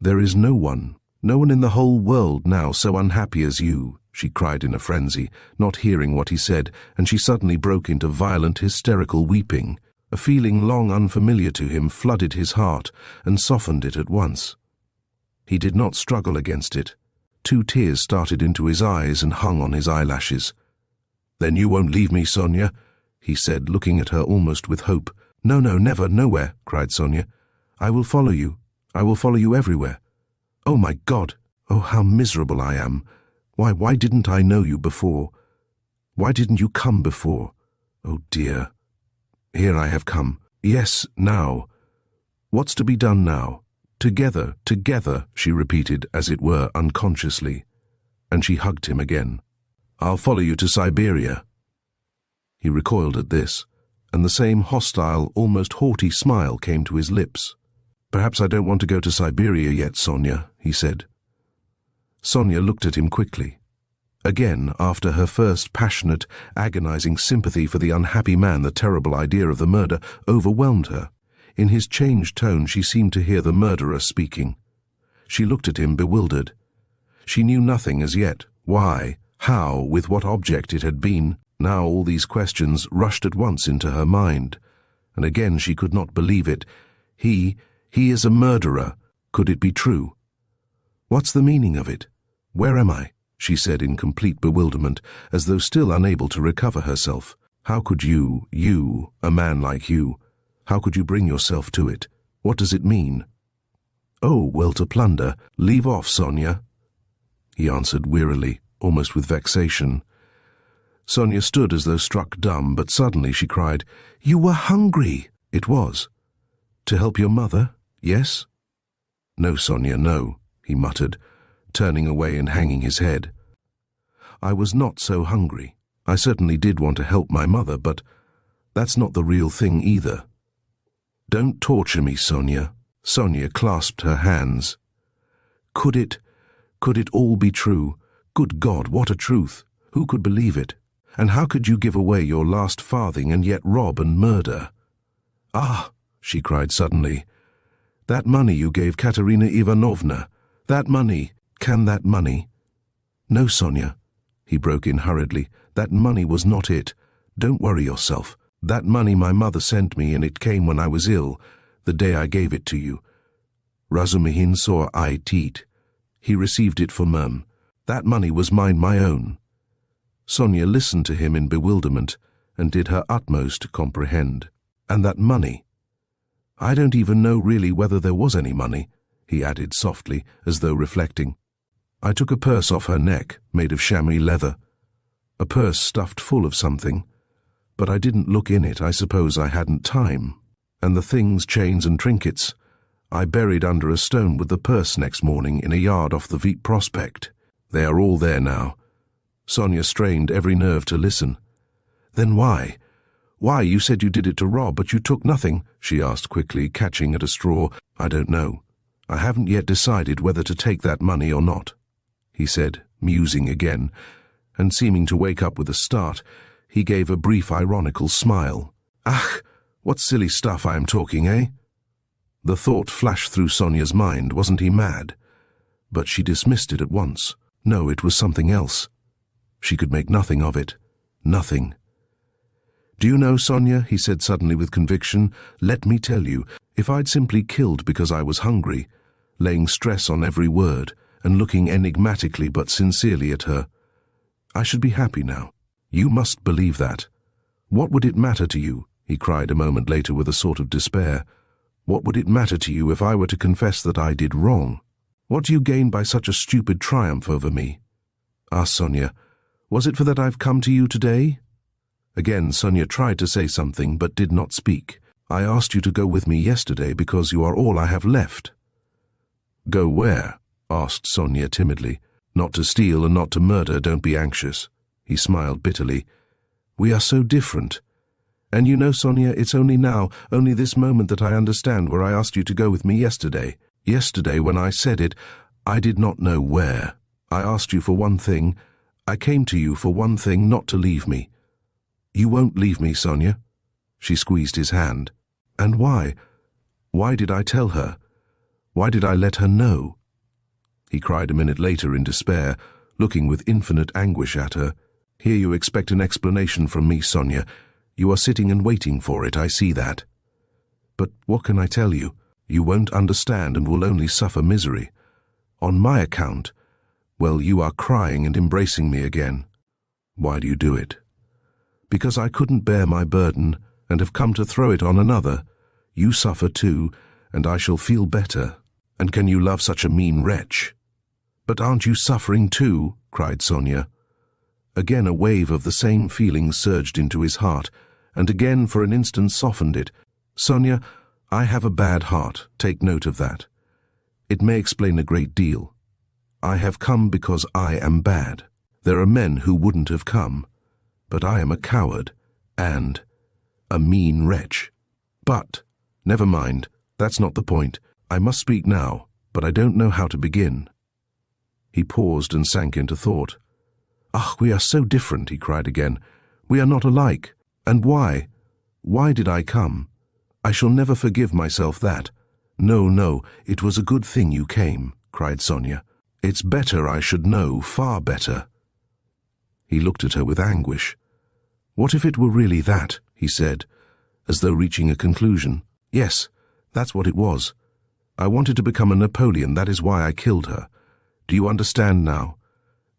S1: There is no one in the whole world now so unhappy as you, she cried in a frenzy, not hearing what he said, and she suddenly broke into violent, hysterical weeping. A feeling long unfamiliar to him flooded his heart and softened it at once. He did not struggle against it. 2 tears started into his eyes and hung on his eyelashes. "Then you won't leave me, Sonia?" he said, looking at her almost with hope. "No, never, nowhere," cried Sonia. "I will follow you. I will follow you everywhere. Oh, my God! Oh, how miserable I am! Why didn't I know you before? Why didn't you come before? Oh, dear. Here I have come. Yes, now. What's to be done now? Together, she repeated, as it were, unconsciously. And she hugged him again. "I'll follow you to Siberia." He recoiled at this, and the same hostile, almost haughty smile came to his lips. "Perhaps I don't want to go to Siberia yet, Sonia," he said. Sonia looked at him quickly. Again, after her first passionate, agonizing sympathy for the unhappy man, the terrible idea of the murder overwhelmed her. In his changed tone she seemed to hear the murderer speaking. She looked at him bewildered. She knew nothing as yet. Why, how, with what object it had been. Now all these questions rushed at once into her mind, and again she could not believe it. He is a murderer. Could it be true? "What's the meaning of it? Where am I?" she said in complete bewilderment, as though still unable to recover herself. "How could you, a man like you, how could you bring yourself to it? What does it mean?" "Oh, well, to plunder. Leave off, Sonia," he answered wearily, almost with vexation. Sonia stood as though struck dumb, but suddenly she cried, "You were hungry!" "It was. To help your mother? Yes?" "No, Sonia, no," he muttered, turning away and hanging his head. "I was not so hungry. I certainly did want to help my mother, but that's not the real thing either." "Don't torture me, Sonia." Sonia clasped her hands. Could it all be true? Good God, what a truth! Who could believe it? And how could you give away your last farthing and yet rob and murder? "Ah!" she cried suddenly. "That money you gave Katerina Ivanovna, that money, can that money—" "No, Sonia," he broke in hurriedly, "that money was not it. Don't worry yourself. That money my mother sent me, and it came when I was ill, the day I gave it to you. Razumihin saw I teat. He received it for Mum. That money was mine, my own." Sonia listened to him in bewilderment and did her utmost to comprehend. "And that money? I don't even know really whether there was any money," he added softly, as though reflecting. "I took a purse off her neck, made of chamois leather. A purse stuffed full of something. But I didn't look in it. I suppose I hadn't time. And the things, chains and trinkets, I buried under a stone with the purse next morning in a yard off the Veep Prospect. They are all there now." Sonia strained every nerve to listen. "Then why? Why, you said you did it to rob, but you took nothing," she asked quickly, catching at a straw. "I don't know. I haven't yet decided whether to take that money or not," he said, musing again, and seeming to wake up with a start, he gave a brief ironical smile. "Ach, what silly stuff I am talking, eh?" The thought flashed through Sonia's mind, wasn't he mad? But she dismissed it at once. No, it was something else. She could make nothing of it. Nothing. "Do you know, Sonia," he said suddenly with conviction, "let me tell you, if I'd simply killed because I was hungry," laying stress on every word, and looking enigmatically but sincerely at her, "I should be happy now. You must believe that. What would it matter to you?" he cried a moment later with a sort of despair. "What would it matter to you if I were to confess that I did wrong? What do you gain by such a stupid triumph over me? Ah, Sonia, was it for that I've come to you today?" Again Sonia tried to say something, but did not speak. "I asked you to go with me yesterday because you are all I have left." "Go where?" asked Sonia timidly. "Not to steal and not to murder, don't be anxious." He smiled bitterly. "We are so different. And you know, Sonia, it's only now, only this moment that I understand where I asked you to go with me yesterday. Yesterday, when I said it, I did not know where. I asked you for one thing. I came to you for one thing, not to leave me. You won't leave me, Sonia?" She squeezed his hand. "And why? Why did I tell her? Why did I let her know? He cried a minute later in despair, looking with infinite anguish at her. Here you expect an explanation from me, Sonia. You are sitting and waiting for it, I see that. But what can I tell you? You won't understand and will only suffer misery. On my account, well, you are crying and embracing me again. Why do you do it? Because I couldn't bear my burden and have come to throw it on another. You suffer too, and I shall feel better. And can you love such a mean wretch? But aren't you suffering too? Cried Sonia. Again a wave of the same feeling surged into his heart, and again for an instant softened it. Sonia, I have a bad heart, take note of that. It may explain a great deal. I have come because I am bad. There are men who wouldn't have come, but I am a coward and a mean wretch. But, never mind, that's not the point. I must speak now, but I don't know how to begin. He paused and sank into thought. Ah, we are so different, he cried again. We are not alike. And why? Why did I come? I shall never forgive myself that. No, no, it was a good thing you came, cried Sonia. It's better I should know, far better. He looked at her with anguish. What if it were really that, he said, as though reaching a conclusion. Yes, that's what it was. I wanted to become a Napoleon, that is why I killed her. Do you understand now?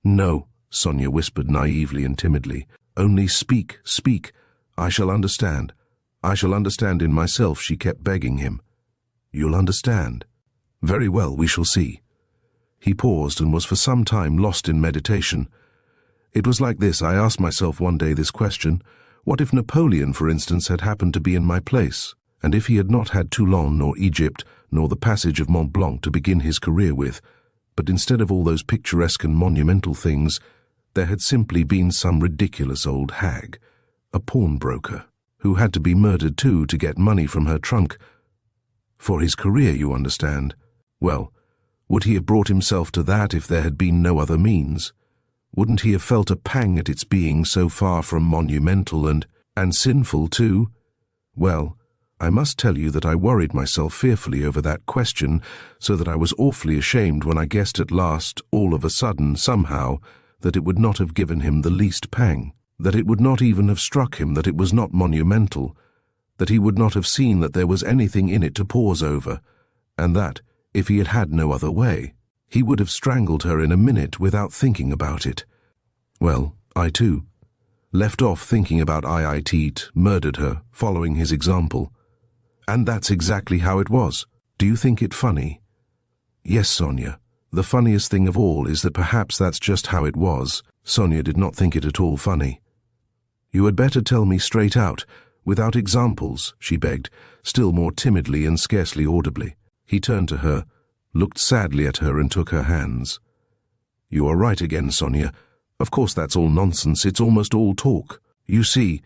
S1: No, Sonia whispered naively and timidly. Only speak, speak. I shall understand. I shall understand in myself, she kept begging him. You'll understand. Very well, we shall see. He paused and was for some time lost in meditation. It was like this. I asked myself one day this question. What if Napoleon, for instance, had happened to be in my place? And if he had not had Toulon, nor Egypt, nor the passage of Mont Blanc to begin his career with, but instead of all those picturesque and monumental things, there had simply been some ridiculous old hag, a pawnbroker, who had to be murdered too to get money from her trunk. For his career, you understand. Well, would he have brought himself to that if there had been no other means? Wouldn't he have felt a pang at its being so far from monumental and sinful too? Well, I must tell you that I worried myself fearfully over that question, so that I was awfully ashamed when I guessed at last, all of a sudden, somehow, that it would not have given him the least pang, that it would not even have struck him that it was not monumental, that he would not have seen that there was anything in it to pause over, and that, if he had had no other way, he would have strangled her in a minute without thinking about it. Well, I too, left off thinking about IIT, murdered her, following his example. And that's exactly how it was. Do you think it funny? Yes, Sonia. The funniest thing of all is that perhaps that's just how it was. Sonia did not think it at all funny. You had better tell me straight out, without examples, she begged, still more timidly and scarcely audibly. He turned to her, looked sadly at her and took her hands. You are right again, Sonia. Of course that's all nonsense, it's almost all talk. You see,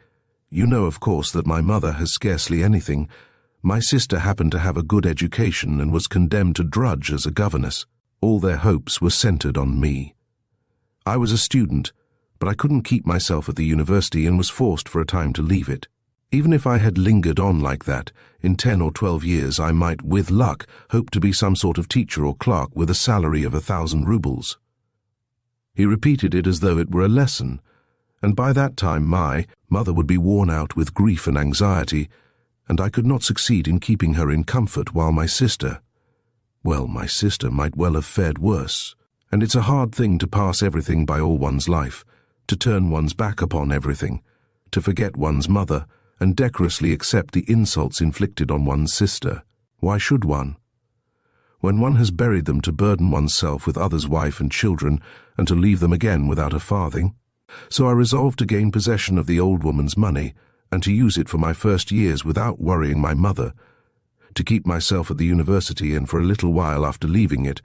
S1: you know of course that my mother has scarcely anything. My sister happened to have a good education and was condemned to drudge as a governess. All their hopes were centered on me. I was a student, but I couldn't keep myself at the university and was forced for a time to leave it. Even if I had lingered on like that, in 10 or 12 years I might, with luck, hope to be some sort of teacher or clerk with a salary of 1,000 rubles. He repeated it as though it were a lesson, and by that time my mother would be worn out with grief and anxiety, and I could not succeed in keeping her in comfort while my sister, well, my sister might well have fared worse. And it's a hard thing to pass everything by all one's life, to turn one's back upon everything, to forget one's mother, and decorously accept the insults inflicted on one's sister. Why should one? When one has buried them, to burden oneself with others' wife and children, and to leave them again without a farthing. So I resolved to gain possession of the old woman's money, and to use it for my first years without worrying my mother, to keep myself at the university and for a little while after leaving it,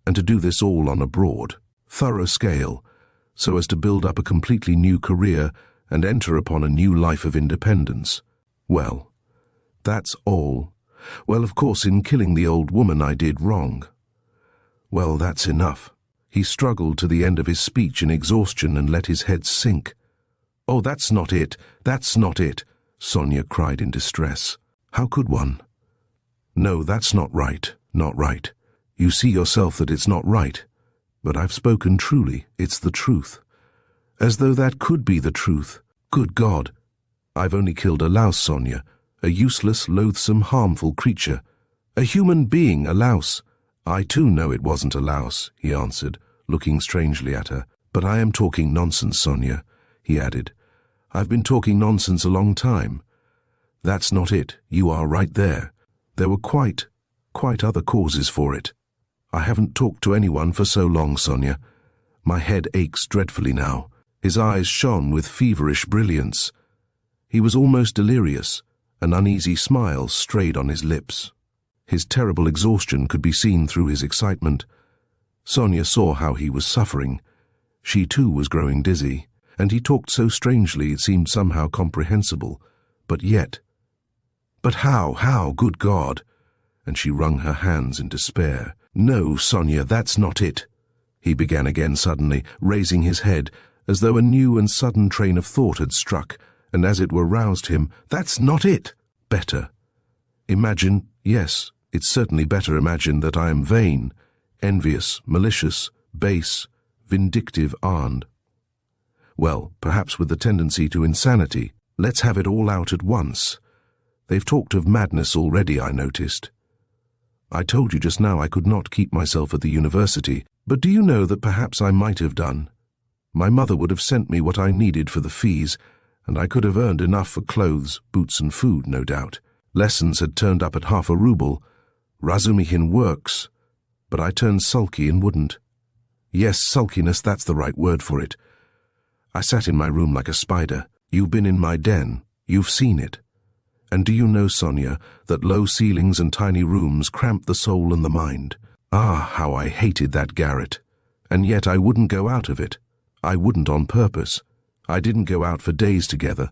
S1: and to do this all on a broad, thorough scale, so as to build up a completely new career and enter upon a new life of independence. Well, that's all. Well, of course, in killing the old woman I did wrong. Well, that's enough. He struggled to the end of his speech in exhaustion and let his head sink. Oh, that's not it, Sonia cried in distress. How could one? No, that's not right. Not right. You see yourself that it's not right. But I've spoken truly. It's the truth. As though that could be the truth. Good God! I've only killed a louse, Sonia. A useless, loathsome, harmful creature. A human being, a louse. I too know it wasn't a louse, he answered, looking strangely at her. But I am talking nonsense, Sonia, he added. I've been talking nonsense a long time. That's not it. You are right there. There were quite other causes for it. I haven't talked to anyone for so long, Sonia. My head aches dreadfully now. His eyes shone with feverish brilliance. He was almost delirious. An uneasy smile strayed on his lips. His terrible exhaustion could be seen through his excitement. Sonia saw how he was suffering. She too was growing dizzy, and he talked so strangely it seemed somehow comprehensible. But yet... But how, good God! And she wrung her hands in despair. No, Sonia, that's not it, he began again suddenly, raising his head, as though a new and sudden train of thought had struck, and as it were roused him. That's not it! Better. Imagine, yes, it's certainly better imagine that I am vain, envious, malicious, base, vindictive, and... Well, perhaps with the tendency to insanity. Let's have it all out at once. They've talked of madness already, I noticed. I told you just now I could not keep myself at the university, but do you know that perhaps I might have done? My mother would have sent me what I needed for the fees, and I could have earned enough for clothes, boots and food, no doubt. Lessons had turned up at half a ruble. Razumihin works. But I turned sulky and wouldn't. Yes, sulkiness, that's the right word for it. I sat in my room like a spider. You've been in my den. You've seen it. And do you know, Sonia, that low ceilings and tiny rooms cramp the soul and the mind? Ah, how I hated that garret. And yet I wouldn't go out of it. I wouldn't on purpose. I didn't go out for days together.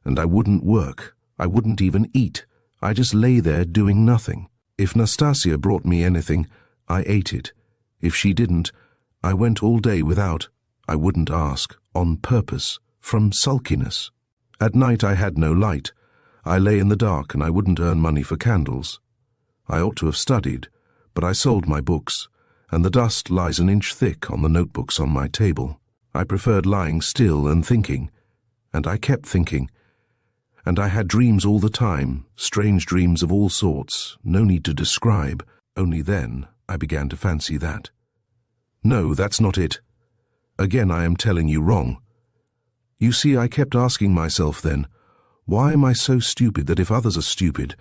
S1: And I wouldn't work. I wouldn't even eat. I just lay there doing nothing. If Nastasia brought me anything, I ate it. If she didn't, I went all day without. I wouldn't ask, on purpose, from sulkiness. At night I had no light. I lay in the dark and I wouldn't earn money for candles. I ought to have studied, but I sold my books, and the dust lies an inch thick on the notebooks on my table. I preferred lying still and thinking, and I kept thinking. And I had dreams all the time, strange dreams of all sorts, no need to describe. Only then I began to fancy that. No, that's not it. Again I am telling you wrong. You see, I kept asking myself then, why am I so stupid that if others are stupid,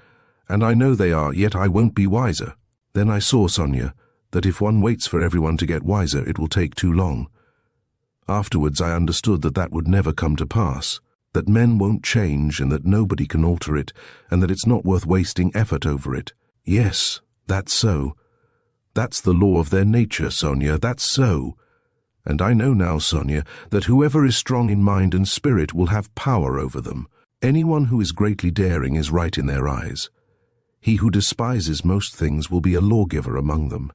S1: and I know they are, yet I won't be wiser? Then I saw, Sonia, that if one waits for everyone to get wiser, it will take too long. Afterwards I understood that that would never come to pass, that men won't change and that nobody can alter it, and that it's not worth wasting effort over it. Yes, that's so. That's the law of their nature, Sonia, that's so. And I know now, Sonia, that whoever is strong in mind and spirit will have power over them. Anyone who is greatly daring is right in their eyes. He who despises most things will be a lawgiver among them,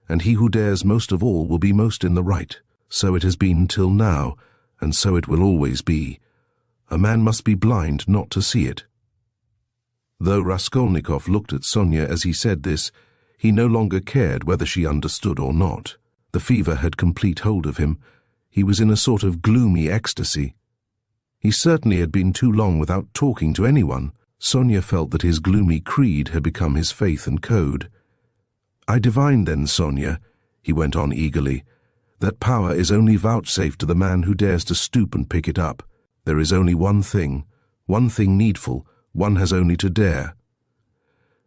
S1: and he who dares most of all will be most in the right. So it has been till now, and so it will always be. A man must be blind not to see it. Though Raskolnikov looked at Sonia as he said this, he no longer cared whether she understood or not. The fever had complete hold of him. He was in a sort of gloomy ecstasy. He certainly had been too long without talking to anyone. Sonia felt that his gloomy creed had become his faith and code. I divined then, Sonia, he went on eagerly, that power is only vouchsafed to the man who dares to stoop and pick it up. There is only one thing needful, one has only to dare.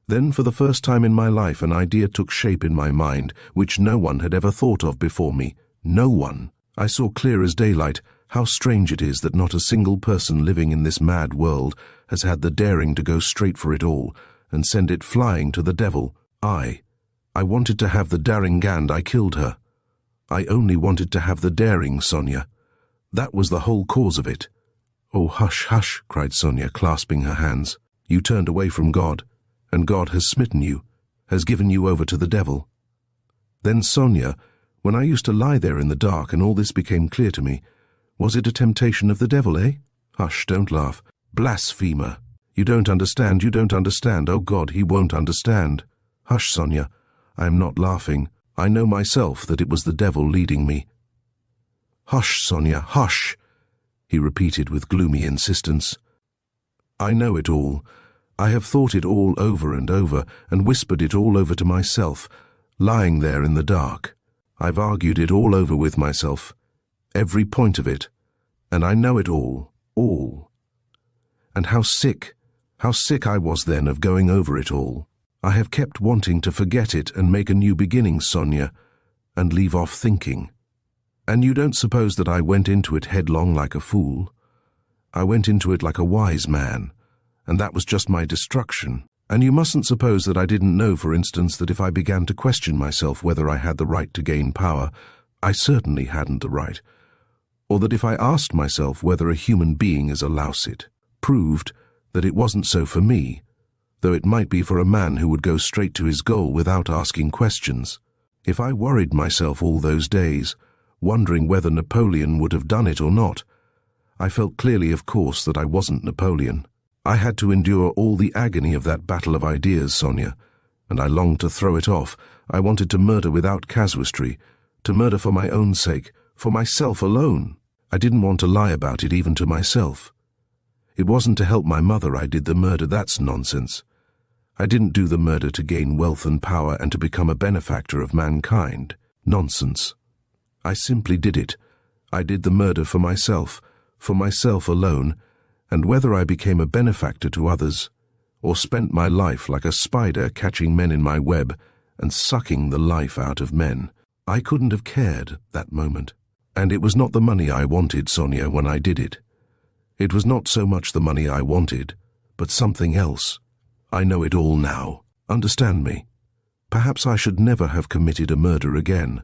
S1: Then for the first time in my life an idea took shape in my mind, which no one had ever thought of before me. No one. I saw clear as daylight how strange it is that not a single person living in this mad world has had the daring to go straight for it all and send it flying to the devil. I wanted to have the daring, and I killed her. I only wanted to have the daring, Sonia. That was the whole cause of it. Oh, hush, hush, cried Sonia, clasping her hands. You turned away from God, and God has smitten you, has given you over to the devil. Then, Sonia, when I used to lie there in the dark and all this became clear to me, was it a temptation of the devil, eh? Hush, don't laugh. Blasphemer. You don't understand, oh God, he won't understand. Hush, Sonia, I am not laughing. I know myself that it was the devil leading me. "Hush, Sonia, hush," he repeated with gloomy insistence. "I know it all. I have thought it all over and over, and whispered it all over to myself, lying there in the dark. I've argued it all over with myself, every point of it, and I know it all. And how sick I was then of going over it all. I have kept wanting to forget it and make a new beginning, Sonia, and leave off thinking. And you don't suppose that I went into it headlong like a fool? I went into it like a wise man, and that was just my destruction. And you mustn't suppose that I didn't know, for instance, that if I began to question myself whether I had the right to gain power, I certainly hadn't the right, or that if I asked myself whether a human being is a louse, it proved that it wasn't so for me, though it might be for a man who would go straight to his goal without asking questions. If I worried myself all those days, wondering whether Napoleon would have done it or not, I felt clearly, of course, that I wasn't Napoleon. I had to endure all the agony of that battle of ideas, Sonia, and I longed to throw it off. I wanted to murder without casuistry, to murder for my own sake, for myself alone. I didn't want to lie about it even to myself. It wasn't to help my mother I did the murder, that's nonsense. I didn't do the murder to gain wealth and power and to become a benefactor of mankind. Nonsense. I simply did it. I did the murder for myself alone, and whether I became a benefactor to others, or spent my life like a spider catching men in my web and sucking the life out of men, I couldn't have cared that moment. And it was not the money I wanted, Sonia, when I did it. It was not so much the money I wanted, but something else. I know it all now. Understand me. Perhaps I should never have committed a murder again.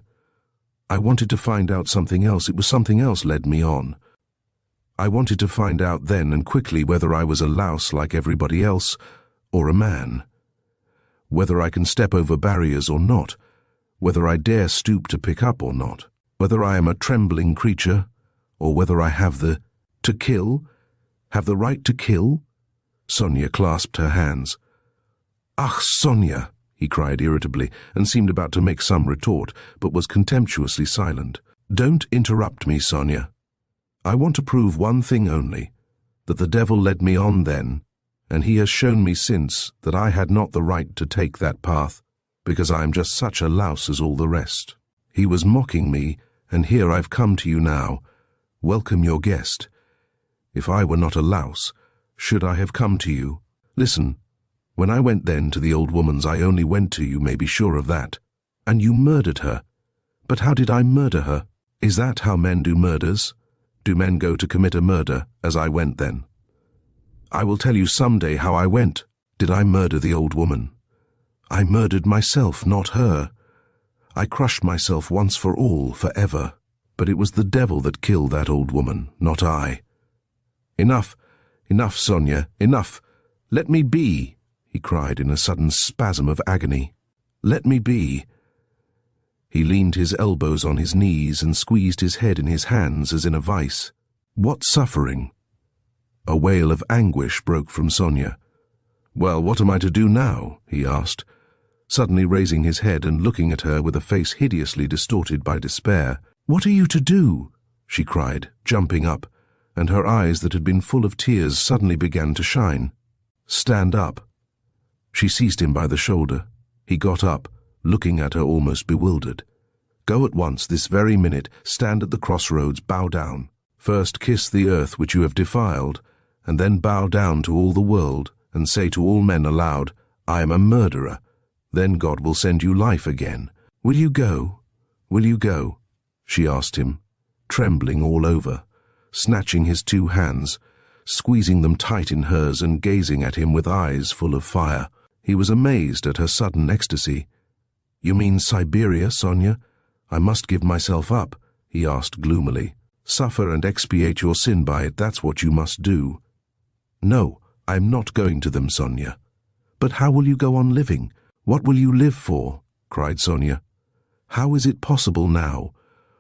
S1: I wanted to find out something else. It was something else led me on. I wanted to find out then and quickly whether I was a louse like everybody else, or a man. Whether I can step over barriers or not. Whether I dare stoop to pick up or not. Whether I am a trembling creature, or whether I have the right to kill? Sonia clasped her hands. "Ach, Sonia!" he cried irritably, and seemed about to make some retort, but was contemptuously silent. "Don't interrupt me, Sonia. I want to prove one thing only, that the devil led me on then, and he has shown me since that I had not the right to take that path, because I am just such a louse as all the rest. He was mocking me, and here I've come to you now. Welcome your guest. If I were not a louse, should I have come to you? Listen, when I went then to the old woman's, I only went to, you may be sure of that. And you murdered her. But how did I murder her? Is that how men do murders? Do men go to commit a murder, as I went then? I will tell you some day how I went. Did I murder the old woman? I murdered myself, not her. I crushed myself once for all, forever. But it was the devil that killed that old woman, not I. Enough, Sonia, enough. Let me be, he cried in a sudden spasm of agony. Let me be. He leaned his elbows on his knees and squeezed his head in his hands as in a vice. What suffering? A wail of anguish broke from Sonia. Well, what am I to do now? He asked, suddenly raising his head and looking at her with a face hideously distorted by despair. What are you to do? She cried, jumping up, and her eyes that had been full of tears suddenly began to shine. Stand up. She seized him by the shoulder. He got up, looking at her almost bewildered. Go at once, this very minute, stand at the crossroads, bow down. First kiss the earth which you have defiled, and then bow down to all the world, and say to all men aloud, I am a murderer. Then God will send you life again. Will you go? Will you go? She asked him, trembling all over, snatching his two hands, squeezing them tight in hers and gazing at him with eyes full of fire. He was amazed at her sudden ecstasy. You mean Siberia, Sonia? I must give myself up, he asked gloomily. Suffer and expiate your sin by it, that's what you must do. No, I'm not going to them, Sonia. But how will you go on living? What will you live for? Cried Sonia. How is it possible now?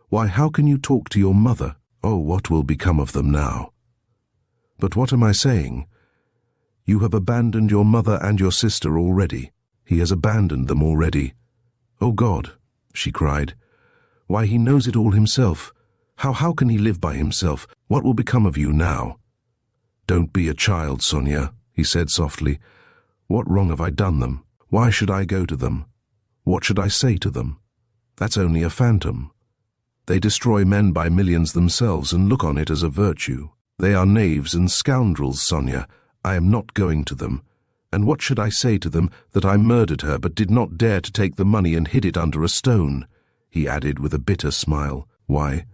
S1: Why, how can you talk to your mother? Oh, what will become of them now? But what am I saying? You have abandoned your mother and your sister already. He has abandoned them already. "Oh God," she cried. "Why, he knows it all himself. How can he live by himself? What will become of you now?" "Don't be a child, Sonia," he said softly. "What wrong have I done them? Why should I go to them? What should I say to them? That's only a phantom. They destroy men by millions themselves and look on it as a virtue. They are knaves and scoundrels, Sonia. I am not going to them. And what should I say to them that I murdered her but did not dare to take the money and hid it under a stone?" he added with a bitter smile. "Why,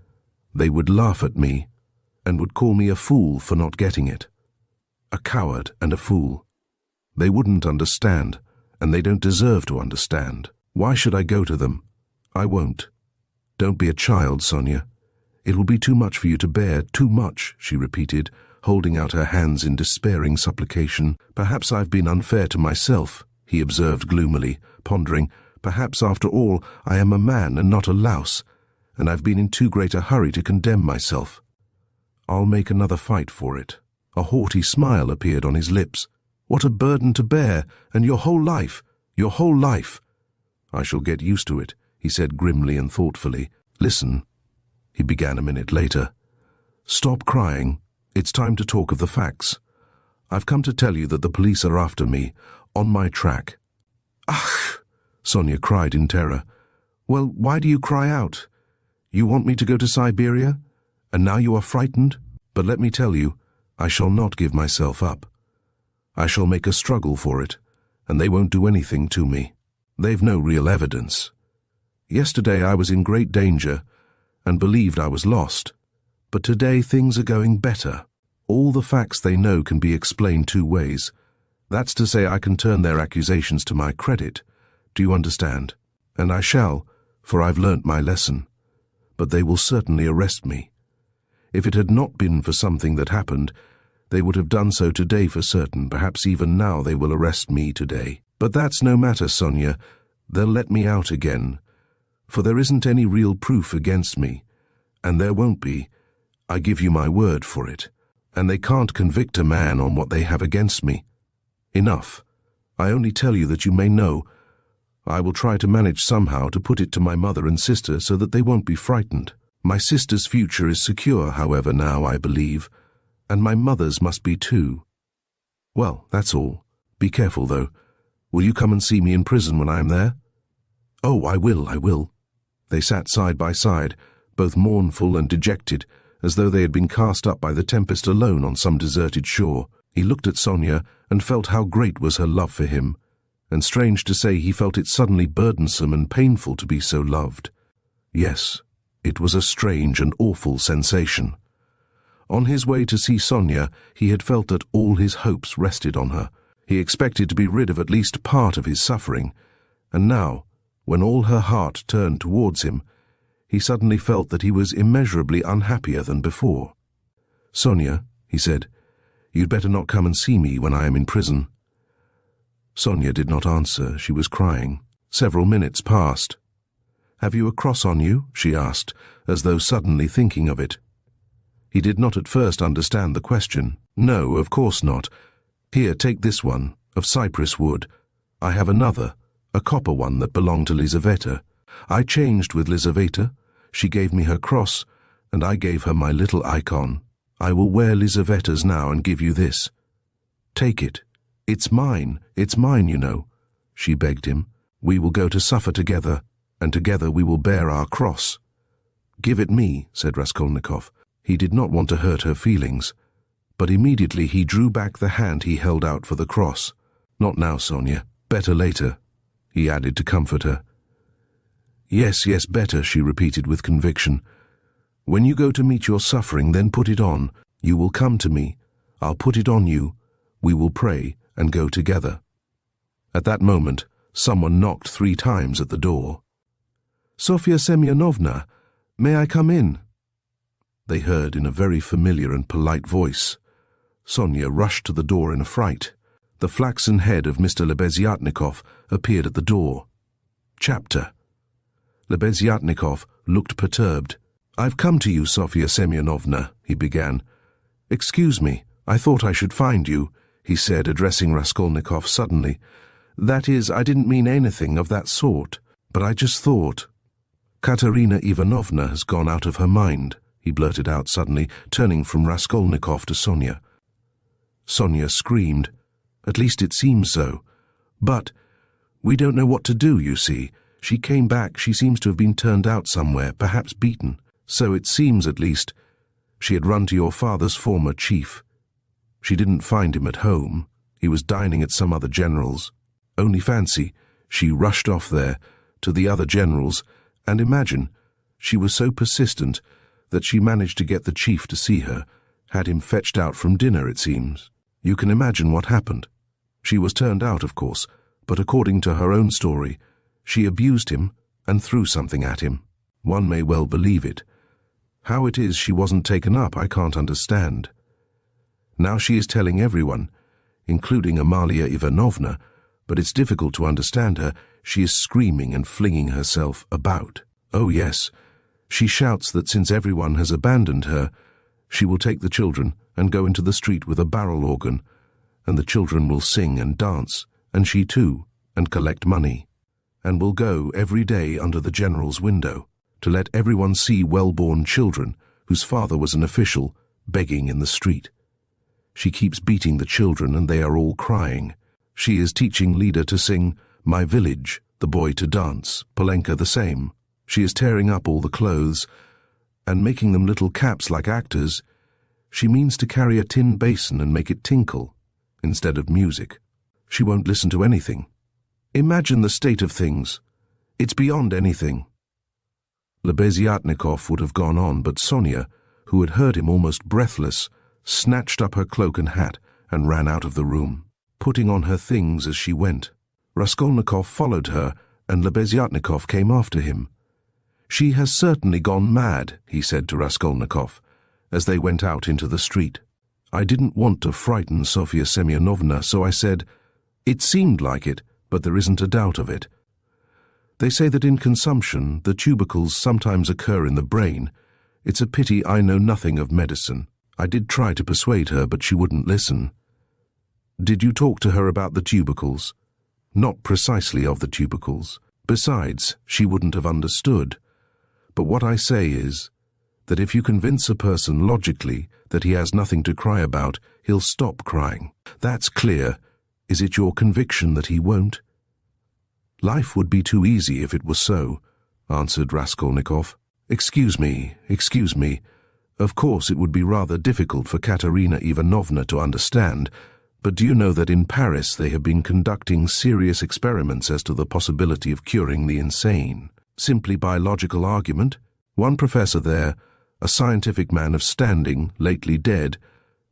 S1: they would laugh at me and would call me a fool for not getting it. A coward and a fool. They wouldn't understand, and they don't deserve to understand. Why should I go to them? I won't. Don't be a child, Sonia. It will be too much for you to bear, too much," she repeated, holding out her hands in despairing supplication. "Perhaps I've been unfair to myself," he observed gloomily, pondering. "Perhaps, after all, I am a man and not a louse, and I've been in too great a hurry to condemn myself. I'll make another fight for it." A haughty smile appeared on his lips. "What a burden to bear, and your whole life, your whole life." "I shall get used to it," he said grimly and thoughtfully. "Listen," he began a minute later. "Stop crying. It's time to talk of the facts. I've come to tell you that the police are after me, on my track." "Ach!" Sonia cried in terror. "Well, why do you cry out? You want me to go to Siberia, and now you are frightened? But let me tell you, I shall not give myself up. I shall make a struggle for it, and they won't do anything to me. They've no real evidence. Yesterday I was in great danger, and believed I was lost. But today things are going better. All the facts they know can be explained two ways. That's to say, I can turn their accusations to my credit. Do you understand? And I shall, for I've learnt my lesson. But they will certainly arrest me. If it had not been for something that happened, they would have done so today for certain. Perhaps even now they will arrest me today. But that's no matter, Sonia. They'll let me out again. For there isn't any real proof against me. And there won't be. I give you my word for it. And they can't convict a man on what they have against me. Enough. I only tell you that you may know. I will try to manage somehow to put it to my mother and sister so that they won't be frightened. My sister's future is secure, however, now, I believe, and my mother's must be too. Well, that's all. Be careful, though. Will you come and see me in prison when I am there?" "Oh, I will. They sat side by side, both mournful and dejected, as though they had been cast up by the tempest alone on some deserted shore. He looked at Sonia and felt how great was her love for him, and strange to say he felt it suddenly burdensome and painful to be so loved. Yes, it was a strange and awful sensation. On his way to see Sonia, he had felt that all his hopes rested on her. He expected to be rid of at least part of his suffering, and now, when all her heart turned towards him, he suddenly felt that he was immeasurably unhappier than before. "Sonia," he said, "you'd better not come and see me when I am in prison." Sonia did not answer. She was crying. Several minutes passed. "Have you a cross on you?" she asked, as though suddenly thinking of it. He did not at first understand the question. "No, of course not. Here, take this one, of cypress wood. I have another, a copper one that belonged to Lizaveta. I changed with Lizaveta. She gave me her cross, and I gave her my little icon. I will wear Lizaveta's now and give you this. Take it. It's mine, you know," she begged him. "We will go to suffer together, and together we will bear our cross." "Give it me," said Raskolnikov. He did not want to hurt her feelings, but immediately he drew back the hand he held out for the cross. "Not now, Sonia. Better later," he added to comfort her. Yes, better," she repeated with conviction. "When you go to meet your suffering, then put it on. You will come to me. I'll put it on you. We will pray and go together." At that moment, someone knocked 3 times at the door. "Sofya Semyonovna, may I come in?" They heard in a very familiar and polite voice. Sonia rushed to the door in a fright. The flaxen head of Mr. Lebeziatnikov appeared at the door. Chapter. Lebeziatnikov looked perturbed. "I've come to you, Sofya Semyonovna," he began. "Excuse me, I thought I should find you," he said, addressing Raskolnikov suddenly. "That is, I didn't mean anything of that sort. But I just thought... Katerina Ivanovna has gone out of her mind, he blurted out suddenly, turning from Raskolnikov to Sonia. Sonia screamed. At least it seems so. But we don't know what to do, you see. She came back. She seems to have been turned out somewhere, perhaps beaten. So it seems, at least. She had run to your father's former chief. She didn't find him at home. He was dining at some other general's. Only fancy, she rushed off there, to the other general's, and imagine, she was so persistent that she managed to get the chief to see her, had him fetched out from dinner, it seems. You can imagine what happened. She was turned out, of course, but according to her own story, she abused him and threw something at him. One may well believe it. How it is she wasn't taken up, I can't understand. Now she is telling everyone, including Amalia Ivanovna, but it's difficult to understand her. She is screaming and flinging herself about. Oh yes, she shouts that since everyone has abandoned her, she will take the children and go into the street with a barrel organ, and the children will sing and dance, and she too, and collect money, and will go every day under the general's window to let everyone see well-born children whose father was an official begging in the street. She keeps beating the children and they are all crying. She is teaching Lida to sing My Village, the boy to dance, Polenka the same. She is tearing up all the clothes and making them little caps like actors. She means to carry a tin basin and make it tinkle instead of music. She won't listen to anything. Imagine the state of things. It's beyond anything. Lebeziatnikov would have gone on, but Sonia, who had heard him almost breathless, snatched up her cloak and hat and ran out of the room, putting on her things as she went. Raskolnikov followed her, and Lebeziatnikov came after him. "She has certainly gone mad," he said to Raskolnikov, as they went out into the street. "I didn't want to frighten Sofya Semyonovna, so I said, 'It seemed like it, but there isn't a doubt of it.' They say that in consumption the tubercles sometimes occur in the brain. It's a pity I know nothing of medicine. I did try to persuade her, but she wouldn't listen." "Did you talk to her about the tubercles?" "Not precisely of the tubercles. Besides, she wouldn't have understood. But what I say is that if you convince a person logically that he has nothing to cry about, he'll stop crying. That's clear. Is it your conviction that he won't?" "Life would be too easy if it was so," answered Raskolnikov. Excuse me. Of course it would be rather difficult for Katerina Ivanovna to understand, but do you know that in Paris they have been conducting serious experiments as to the possibility of curing the insane, simply by logical argument? One professor there, a scientific man of standing, lately dead,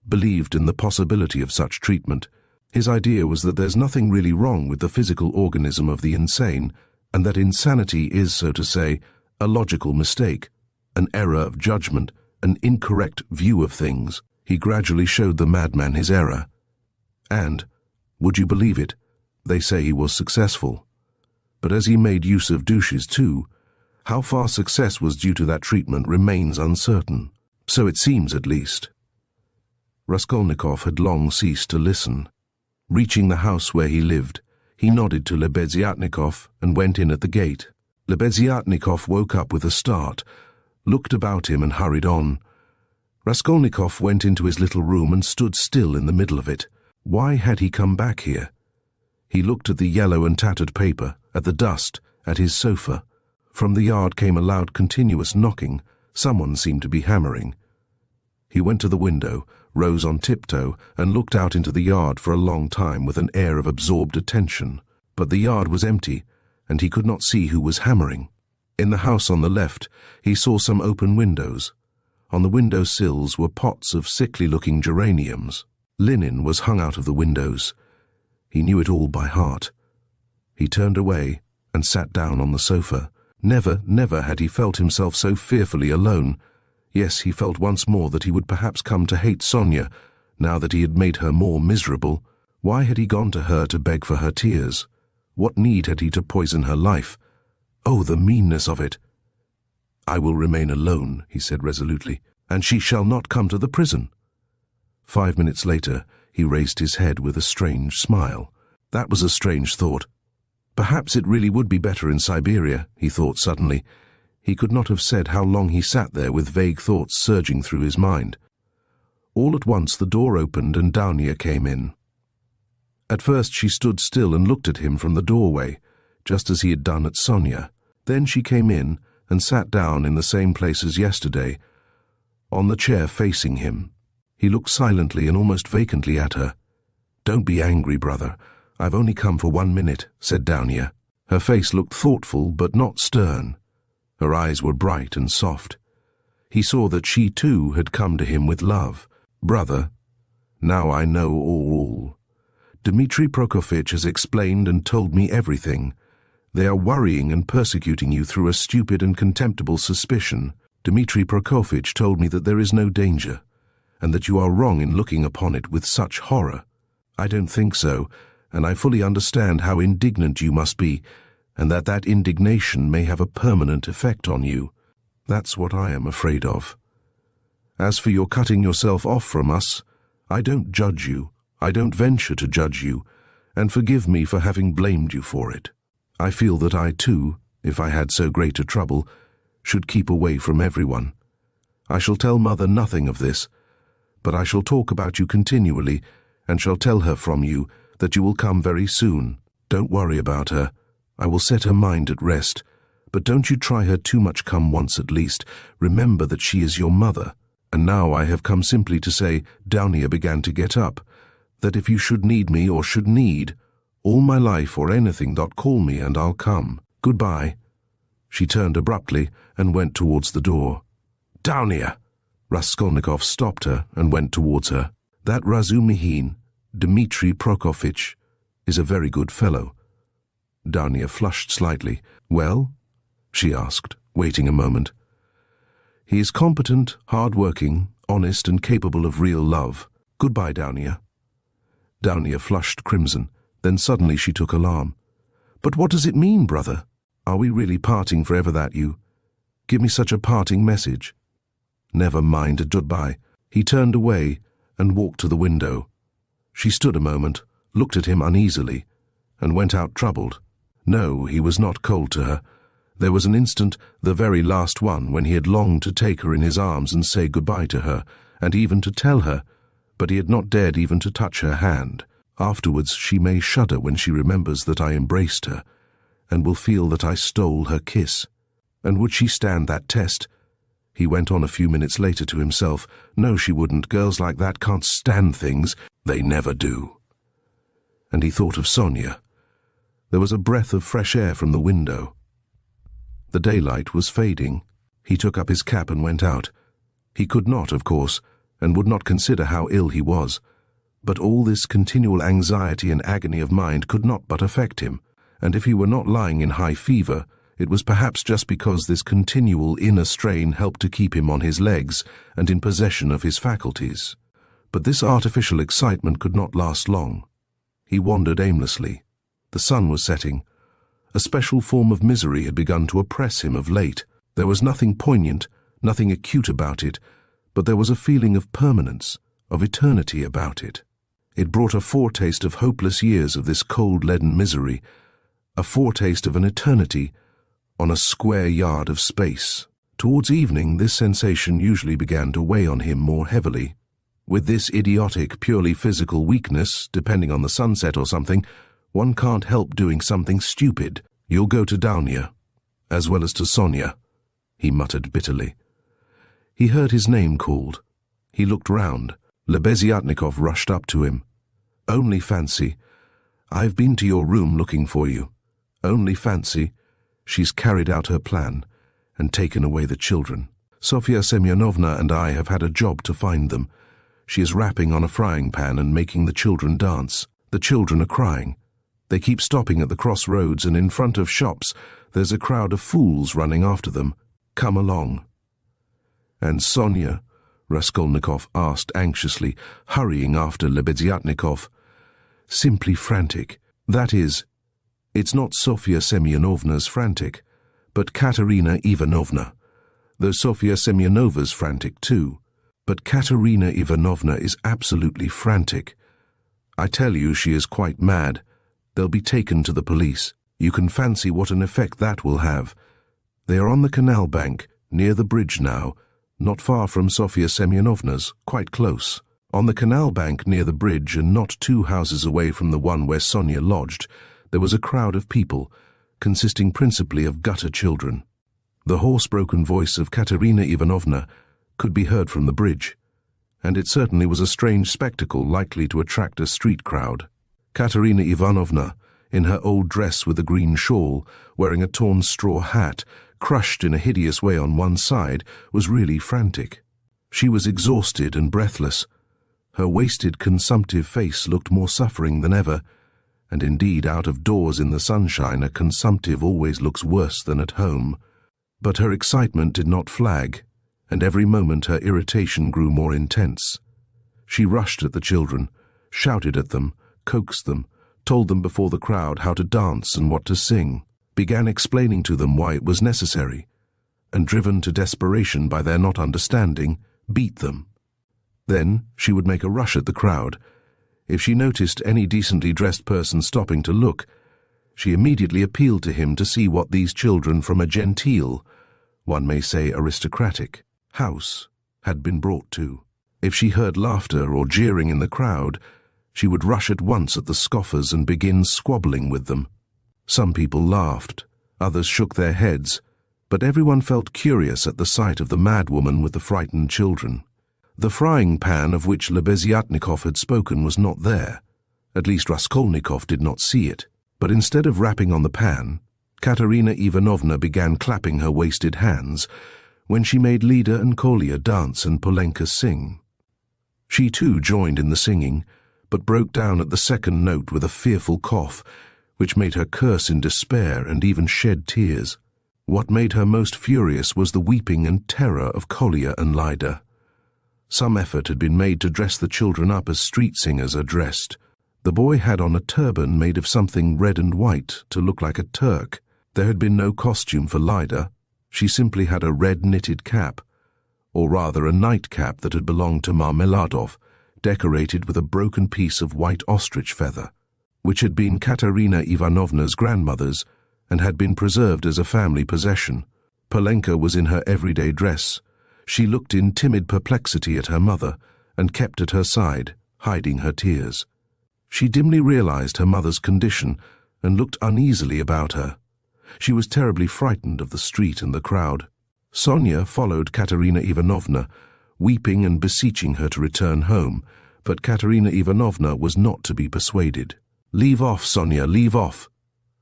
S1: believed in the possibility of such treatment. His idea was that there's nothing really wrong with the physical organism of the insane, and that insanity is, so to say, a logical mistake, an error of judgment, an incorrect view of things. He gradually showed the madman his error. And, would you believe it, they say he was successful. But as he made use of douches too, how far success was due to that treatment remains uncertain. So it seems, at least. Raskolnikov had long ceased to listen. Reaching the house where he lived, he nodded to Lebeziatnikov and went in at the gate. Lebeziatnikov woke up with a start, looked about him and hurried on. Raskolnikov went into his little room and stood still in the middle of it. Why had he come back here? He looked at the yellow and tattered paper, at the dust, at his sofa. From the yard came a loud continuous knocking. Someone seemed to be hammering. He went to the window, rose on tiptoe, and looked out into the yard for a long time with an air of absorbed attention. But the yard was empty, and he could not see who was hammering. In the house on the left, he saw some open windows. On the window sills were pots of sickly-looking geraniums. Linen was hung out of the windows. He knew it all by heart. He turned away and sat down on the sofa. Never had he felt himself so fearfully alone. Yes, he felt once more that he would perhaps come to hate Sonia, now that he had made her more miserable. Why had he gone to her to beg for her tears? What need had he to poison her life? Oh, the meanness of it! "I will remain alone," he said resolutely, "and she shall not come to the prison." 5 minutes later, he raised his head with a strange smile. That was a strange thought. Perhaps it really would be better in Siberia, he thought suddenly. He could not have said how long he sat there with vague thoughts surging through his mind. All at once the door opened and Downia came in. At first she stood still and looked at him from the doorway, just as he had done at Sonia. Then she came in and sat down in the same place as yesterday, on the chair facing him. He looked silently and almost vacantly at her. "Don't be angry, brother. I've only come for 1 minute," said Downia. Her face looked thoughtful but not stern. Her eyes were bright and soft. He saw that she too had come to him with love. "Brother, now I know all. Dmitri Prokofitch has explained and told me everything. They are worrying and persecuting you through a stupid and contemptible suspicion. Dmitri Prokofitch told me that there is no danger, and that you are wrong in looking upon it with such horror. I don't think so, and I fully understand how indignant you must be, and that indignation may have a permanent effect on you. That's what I am afraid of. As for your cutting yourself off from us, I don't judge you, I don't venture to judge you, and forgive me for having blamed you for it. I feel that I too, if I had so great a trouble, should keep away from everyone. I shall tell Mother nothing of this, but I shall talk about you continually, and shall tell her from you that you will come very soon. Don't worry about her. I will set her mind at rest, but don't you try her too much. Come once at least. Remember that she is your mother. And now I have come simply to say," Downia began to get up, "that if you should need me or should need, all my life or anything, call me and I'll come. Goodbye." She turned abruptly and went towards the door. "Downia!" Raskolnikov stopped her and went towards her. "That Razumihin, Dmitri Prokofitch, is a very good fellow." Downia flushed slightly. "Well?" she asked, waiting a moment. "He is competent, hard-working, honest and capable of real love. Goodbye, Downia." Downia flushed crimson. Then suddenly she took alarm. "But what does it mean, brother? Are we really parting forever, that you? Give me such a parting message." "Never mind, goodbye." He turned away and walked to the window. She stood a moment, looked at him uneasily, and went out troubled. No, he was not cold to her. There was an instant, the very last one, when he had longed to take her in his arms and say goodbye to her, and even to tell her, but he had not dared even to touch her hand. Afterwards she may shudder when she remembers that I embraced her, and will feel that I stole her kiss. And would she stand that test? He went on a few minutes later to himself. No, she wouldn't. Girls like that can't stand things. They never do. And he thought of Sonia. There was a breath of fresh air from the window. The daylight was fading. He took up his cap and went out. He could not, of course, and would not consider how ill he was. But all this continual anxiety and agony of mind could not but affect him, and if he were not lying in high fever, it was perhaps just because this continual inner strain helped to keep him on his legs and in possession of his faculties. But this artificial excitement could not last long. He wandered aimlessly. The sun was setting. A special form of misery had begun to oppress him of late. There was nothing poignant, nothing acute about it, but there was a feeling of permanence, of eternity about it. It brought a foretaste of hopeless years of this cold leaden misery, a foretaste of an eternity on a square yard of space. Towards evening this sensation usually began to weigh on him more heavily. With this idiotic, purely physical weakness, depending on the sunset or something, one can't help doing something stupid. "You'll go to Downia, as well as to Sonia," he muttered bitterly. He heard his name called. He looked round. Lebeziatnikov rushed up to him. "Only fancy. I've been to your room looking for you. Only fancy. She's carried out her plan and taken away the children. Sofya Semyonovna and I have had a job to find them. She is rapping on a frying pan and making the children dance. The children are crying. They keep stopping at the crossroads, and in front of shops there's a crowd of fools running after them. Come along." "And Sonia?" Raskolnikov asked anxiously, hurrying after Lebeziatnikov. "Simply frantic. That is, it's not Sofya Semyonovna's frantic, but Katerina Ivanovna, though Sofya Semyonova's frantic too. But Katerina Ivanovna is absolutely frantic. I tell you, she is quite mad. They'll be taken to the police. You can fancy what an effect that will have. They are on the canal bank, near the bridge now, not far from Sofia Semyonovna's, quite close. On the canal bank near the bridge and not 2 houses away from the one where Sonia lodged, there was a crowd of people, consisting principally of gutter children. The hoarse-broken voice of Katerina Ivanovna could be heard from the bridge, and it certainly was a strange spectacle likely to attract a street crowd. Katerina Ivanovna, in her old dress with a green shawl, wearing a torn straw hat, crushed in a hideous way on one side, was really frantic. She was exhausted and breathless. Her wasted, consumptive face looked more suffering than ever, and indeed out of doors in the sunshine a consumptive always looks worse than at home. But her excitement did not flag, and every moment her irritation grew more intense. She rushed at the children, shouted at them, coaxed them, told them before the crowd how to dance and what to sing, began explaining to them why it was necessary, and driven to desperation by their not understanding, beat them. Then she would make a rush at the crowd. If she noticed any decently dressed person stopping to look, she immediately appealed to him to see what these children from a genteel, one may say aristocratic, house had been brought to. If she heard laughter or jeering in the crowd, she would rush at once at the scoffers and begin squabbling with them. Some people laughed, others shook their heads, but everyone felt curious at the sight of the madwoman with the frightened children. The frying pan of which Lebeziatnikov had spoken was not there. At least Raskolnikov did not see it. But instead of rapping on the pan, Katerina Ivanovna began clapping her wasted hands when she made Lida and Kolya dance and Polenka sing. She too joined in the singing, but broke down at the second note with a fearful cough, which made her curse in despair and even shed tears. What made her most furious was the weeping and terror of Kolya and Lida. Some effort had been made to dress the children up as street singers are dressed. The boy had on a turban made of something red and white to look like a Turk. There had been no costume for Lida. She simply had a red knitted cap, or rather a nightcap that had belonged to Marmeladov, decorated with a broken piece of white ostrich feather, which had been Katerina Ivanovna's grandmother's and had been preserved as a family possession. Polenka was in her everyday dress. She looked in timid perplexity at her mother and kept at her side, hiding her tears. She dimly realized her mother's condition and looked uneasily about her. She was terribly frightened of the street and the crowd. Sonia followed Katerina Ivanovna, weeping and beseeching her to return home, but Katerina Ivanovna was not to be persuaded. "Leave off, Sonia, leave off,"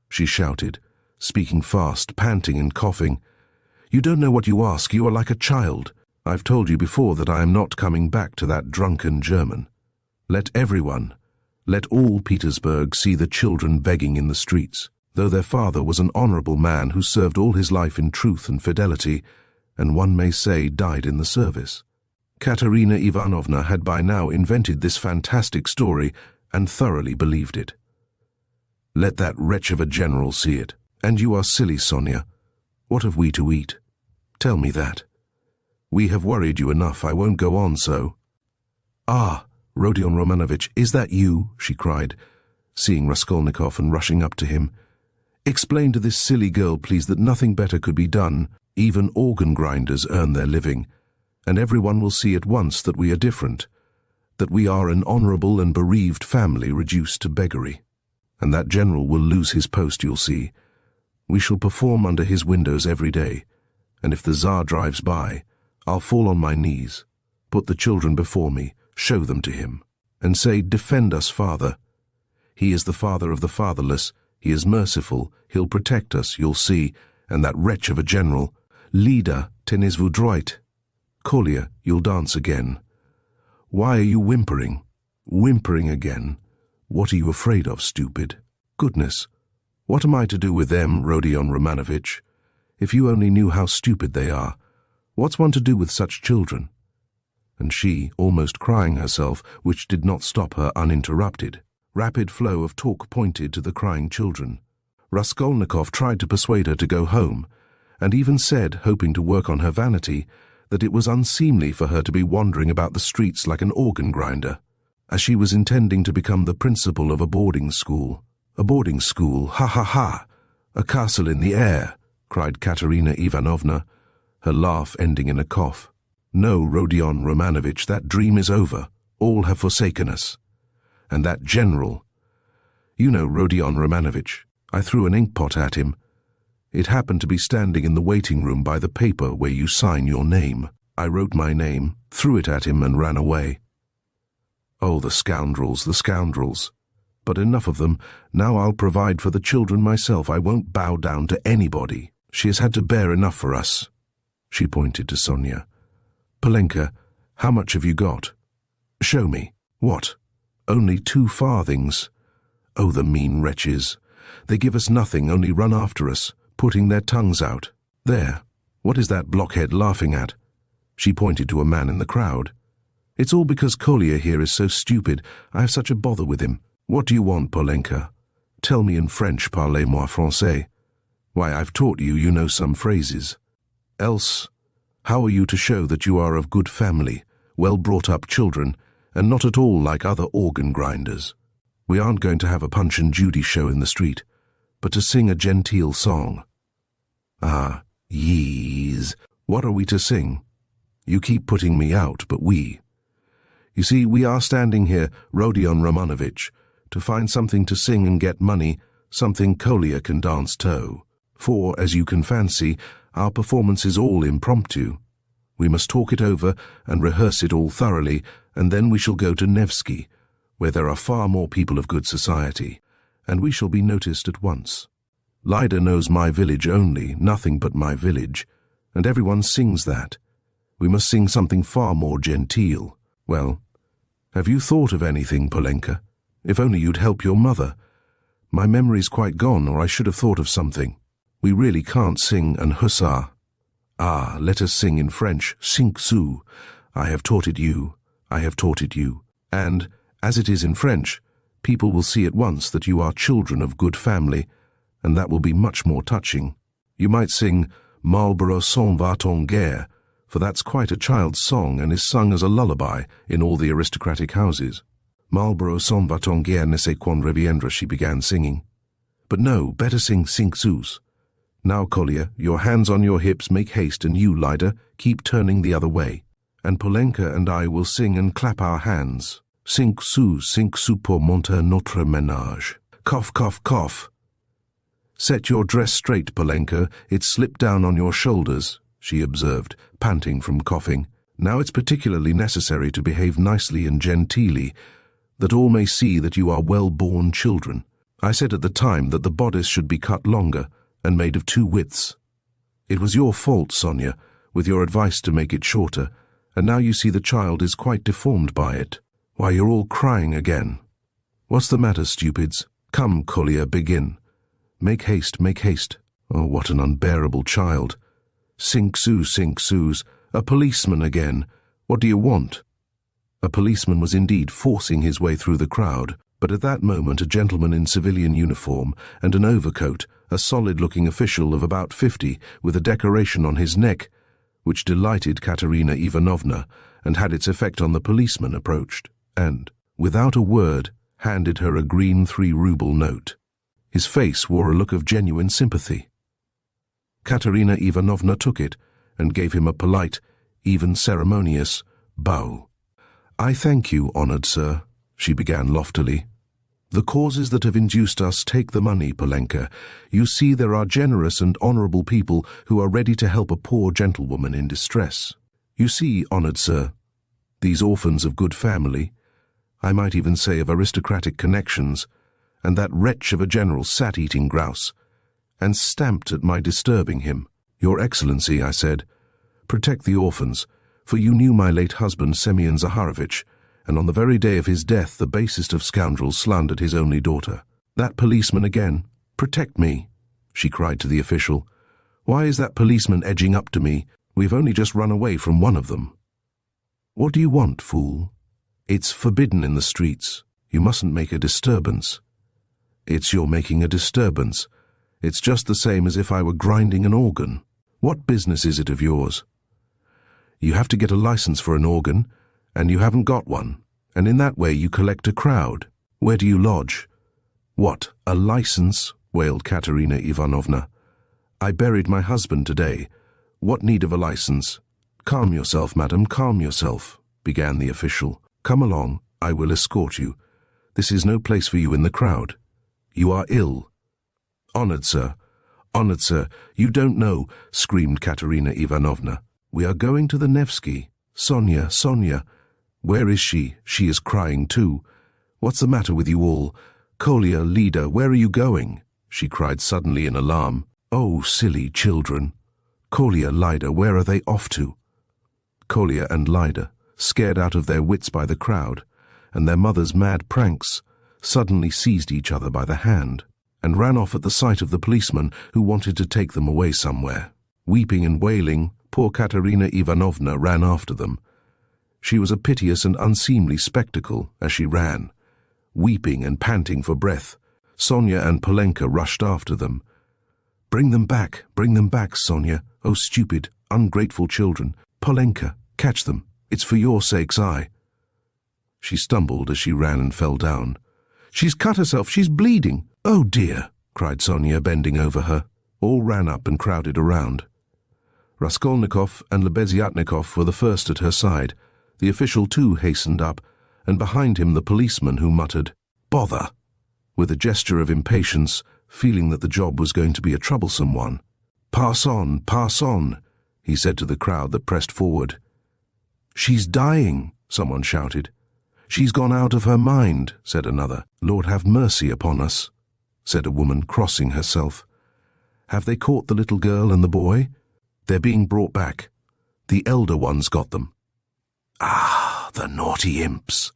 S1: she shouted, speaking fast, panting and coughing. "You don't know what you ask. You are like a child. I've told you before that I am not coming back to that drunken German. Let everyone, let all Petersburg see the children begging in the streets, though their father was an honorable man who served all his life in truth and fidelity, and one may say died in the service." Katerina Ivanovna had by now invented this fantastic story and thoroughly believed it. "Let that wretch of a general see it. And you are silly, Sonia. What have we to eat? Tell me that. We have worried you enough. I won't go on so." "Ah, Rodion Romanovitch, is that you?" she cried, seeing Raskolnikov and rushing up to him. "Explain to this silly girl, please, that nothing better could be done. Even organ grinders earn their living, and everyone will see at once that we are different, that we are an honorable and bereaved family reduced to beggary. And that general will lose his post, you'll see. We shall perform under his windows every day, and if the Tsar drives by, I'll fall on my knees, put the children before me, show them to him, and say, 'Defend us, Father. He is the father of the fatherless, he is merciful, he'll protect us, you'll see,' and that wretch of a general, 'Lida, tenez vous droit. Kolya, you'll dance again. Why are you whimpering? Whimpering again? What are you afraid of, stupid? Goodness, what am I to do with them, Rodion Romanovitch? If you only knew how stupid they are. What's one to do with such children?' And she, almost crying herself, which did not stop her uninterrupted. Rapid flow of talk pointed to the crying children. Raskolnikov tried to persuade her to go home, and even said, hoping to work on her vanity, that it was unseemly for her to be wandering about the streets like an organ grinder, as she was intending to become the principal of a boarding school. A boarding school, ha ha ha! "A castle in the air," cried Katerina Ivanovna, her laugh ending in a cough. "No, Rodion Romanovitch, that dream is over. All have forsaken us. And that general. You know Rodion Romanovitch. I threw an inkpot at him. It happened to be standing in the waiting room by the paper where you sign your name. I wrote my name, threw it at him and ran away. Oh, the scoundrels, the scoundrels. But enough of them. Now I'll provide for the children myself. I won't bow down to anybody. She has had to bear enough for us." She pointed to Sonia. "Polenka, how much have you got?" "Show me." "What? Only 2 farthings. Oh, the mean wretches. They give us nothing, only run after us, putting their tongues out. There, what is that blockhead laughing at?" She pointed to a man in the crowd. "It's all because Kolya here is so stupid. I have such a bother with him. What do you want, Polenka? Tell me in French, parlez-moi français. Why, I've taught you, you know some phrases. Else, how are you to show that you are of good family, well-brought-up children, and not at all like other organ grinders? We aren't going to have a Punch and Judy show in the street, but to sing a genteel song." "Ah, yees. What are we to sing? You keep putting me out, but we. You see, we are standing here, Rodion Romanovitch, to find something to sing and get money, something Kolya can dance to. For, as you can fancy, our performance is all impromptu. We must talk it over and rehearse it all thoroughly, and then we shall go to Nevsky, where there are far more people of good society, and we shall be noticed at once. Lida knows my village only, nothing but my village, and everyone sings that. We must sing something far more genteel. Well, have you thought of anything, Polenka? If only you'd help your mother. My memory's quite gone, or I should have thought of something. We really can't sing an hussar. Ah, let us sing in French, cinq-sous. I have taught it you, I have taught it you. And, as it is in French, people will see at once that you are children of good family, and that will be much more touching. You might sing Marlborough s'en va en guerre, for that's quite a child's song and is sung as a lullaby in all the aristocratic houses. Marlborough s'en va en guerre ne sait quand reviendra, she began singing. But no, better sing cinq-sous. Now, Kolya, your hands on your hips, make haste, and you, Lida, keep turning the other way. And Polenka and I will sing and clap our hands. Cinq-sous pour monter notre ménage. Cough, cough, cough. Set your dress straight, Polenka. It's slipped down on your shoulders, she observed, panting from coughing. Now it's particularly necessary to behave nicely and genteelly, that all may see that you are well-born children. I said at the time that the bodice should be cut longer and made of 2 widths. It was your fault, Sonia, with your advice to make it shorter, and now you see the child is quite deformed by it. Why, you're all crying again. What's the matter, stupids? Come, Kolya, begin. Make haste, make haste. Oh, what an unbearable child. Cinq-sous, a policeman again. What do you want? A policeman was indeed forcing his way through the crowd, but at that moment a gentleman in civilian uniform and an overcoat, a solid-looking official of about 50, with a decoration on his neck, which delighted Katerina Ivanovna and had its effect on the policeman, approached, and, without a word, handed her a green 3-ruble note. His face wore a look of genuine sympathy. Katerina Ivanovna took it and gave him a polite, even ceremonious, bow. "I thank you, honoured sir," she began loftily. "The causes that have induced us take the money, Polenka. You see, there are generous and honourable people who are ready to help a poor gentlewoman in distress. You see, honoured sir, these orphans of good family, I might even say of aristocratic connections, and that wretch of a general sat eating grouse, and stamped at my disturbing him. 'Your Excellency,' I said, 'protect the orphans, for you knew my late husband Semyon Zaharovitch, and on the very day of his death the basest of scoundrels slandered his only daughter. That policeman again, protect me,' she cried to the official. 'Why is that policeman edging up to me? We've only just run away from one of them.' 'What do you want, fool? It's forbidden in the streets. You mustn't make a disturbance.' 'It's your making a disturbance. It's just the same as if I were grinding an organ. What business is it of yours? You have to get a license for an organ, and you haven't got one, and in that way you collect a crowd. Where do you lodge? What, a license? wailed Katerina Ivanovna. "I buried my husband today. What need of a license?" "Calm yourself, madam, calm yourself," began the official. "Come along, I will escort you. This is no place for you in the crowd. You are ill." "Honored sir, you don't know," screamed Katerina Ivanovna. "We are going to the Nevsky. Sonia. Where is she? She is crying too. What's the matter with you all? Kolya, Lida, where are you going?" she cried suddenly in alarm. "Oh, silly children. Kolya, Lida, where are they off to?" Kolya and Lida, scared out of their wits by the crowd and their mother's mad pranks, suddenly seized each other by the hand and ran off at the sight of the policeman who wanted to take them away somewhere. Weeping and wailing, poor Katerina Ivanovna ran after them. She was a piteous and unseemly spectacle as she ran. Weeping and panting for breath, Sonia and Polenka rushed after them. Bring them back, Sonia. Oh, stupid, ungrateful children. Polenka, catch them. It's for your sakes I." She stumbled as she ran and fell down. "She's cut herself, she's bleeding." "Oh dear," cried Sonia, bending over her. All ran up and crowded around. Raskolnikov and Lebeziatnikov were the first at her side. The official too hastened up, and behind him the policeman, who muttered, "Bother," with a gesture of impatience, feeling that the job was going to be a troublesome one. Pass on," he said to the crowd that pressed forward. "She's dying," someone shouted. "She's gone out of her mind," said another. "Lord have mercy upon us," said a woman, crossing herself. "Have they caught the little girl and the boy?" "They're being brought back. The elder one's got them." "Ah, the naughty imps!"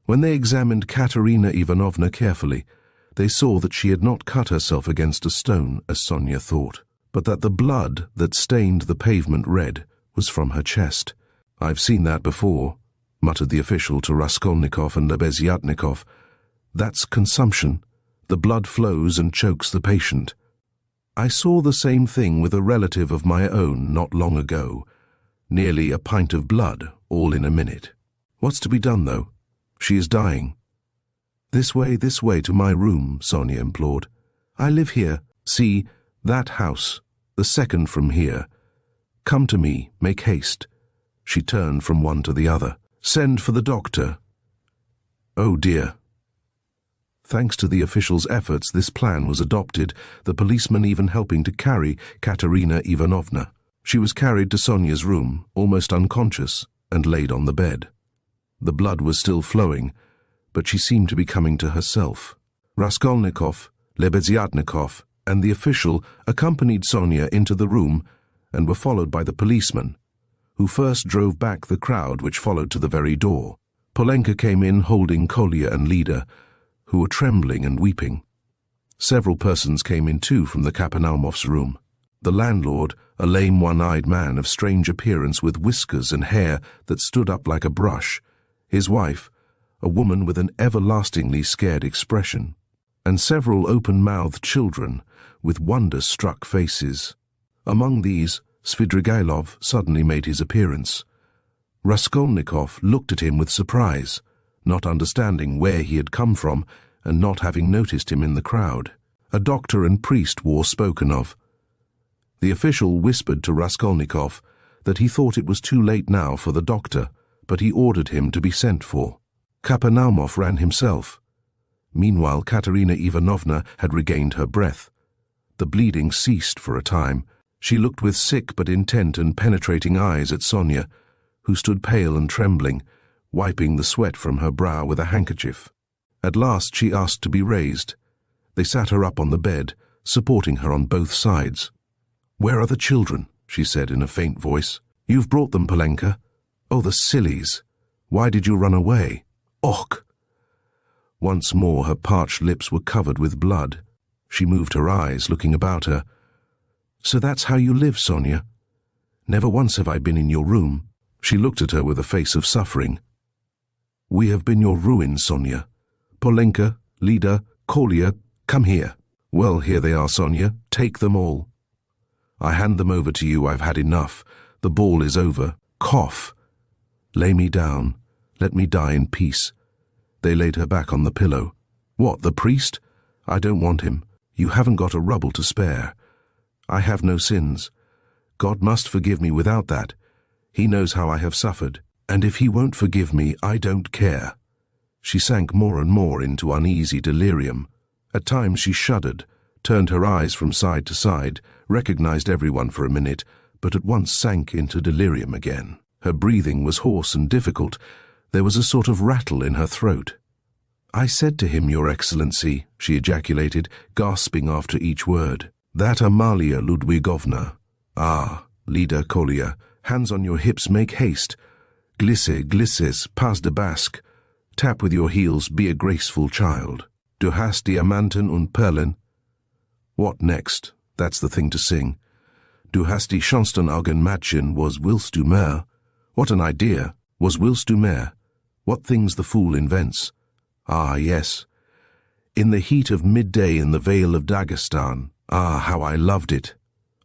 S1: When they examined Katerina Ivanovna carefully, they saw that she had not cut herself against a stone, as Sonia thought, but that the blood that stained the pavement red was from her chest. "I've seen that before," muttered the official to Raskolnikov and Lebeziatnikov. "That's consumption. The blood flows and chokes the patient. I saw the same thing with a relative of my own not long ago. Nearly a pint of blood, all in a minute. What's to be done, though? She is dying." This way to my room," Sonia implored. "I live here. See, that house, the second from here. Come to me, make haste." She turned from one to the other. "Send for the doctor." Oh dear. Thanks to the official's efforts, this plan was adopted, the policeman even helping to carry Katerina Ivanovna. She was carried to Sonia's room, almost unconscious, and laid on the bed. The blood was still flowing, but she seemed to be coming to herself. Raskolnikov, Lebeziatnikov, and the official accompanied Sonia into the room and were followed by the policeman, who first drove back the crowd which followed to the very door. Polenka came in holding Kolya and Lida, who were trembling and weeping. Several persons came in too from the Kapanaumovs' room. The landlord, a lame one-eyed man of strange appearance with whiskers and hair that stood up like a brush, his wife, a woman with an everlastingly scared expression, and several open-mouthed children with wonder-struck faces. Among these, Svidrigailov suddenly made his appearance. Raskolnikov looked at him with surprise, not understanding where he had come from and not having noticed him in the crowd. A doctor and priest were spoken of. The official whispered to Raskolnikov that he thought it was too late now for the doctor, but he ordered him to be sent for. Kapanaumov ran himself. Meanwhile, Katerina Ivanovna had regained her breath. The bleeding ceased for a time. She looked with sick but intent and penetrating eyes at Sonia, who stood pale and trembling, wiping the sweat from her brow with a handkerchief. At last she asked to be raised. They sat her up on the bed, supporting her on both sides. "Where are the children?" she said in a faint voice. "You've brought them, Polenka. Oh, the sillies! Why did you run away? Och!" Once more her parched lips were covered with blood. She moved her eyes, looking about her. "So that's how you live, Sonia? Never once have I been in your room." She looked at her with a face of suffering. "We have been your ruin, Sonia. Polenka, Lida, Kolya, come here." "Well, here they are, Sonia. Take them all." "I hand them over to you. I've had enough. The ball is over. Cough. Lay me down. Let me die in peace." They laid her back on the pillow. "What, the priest? I don't want him. You haven't got a ruble to spare. I have no sins. God must forgive me without that. He knows how I have suffered, and if he won't forgive me, I don't care." She sank more and more into uneasy delirium. At times she shuddered, turned her eyes from side to side, recognized everyone for a minute, but at once sank into delirium again. Her breathing was hoarse and difficult. There was a sort of rattle in her throat. "I said to him, Your Excellency," she ejaculated, gasping after each word. "That Amalia Ludwigovna. Ah, Leader Kolya, hands on your hips, make haste. Glisse, glisses, pas de basque. Tap with your heels, be a graceful child. Du hast Diamanten und Perlen." What next? That's the thing to sing. Du hast die schönsten Augen Mädchen, was willst du mehr? What an idea! Was willst du mehr? What things the fool invents. Ah, yes. In the heat of midday in the Vale of Dagestan. Ah, how I loved it.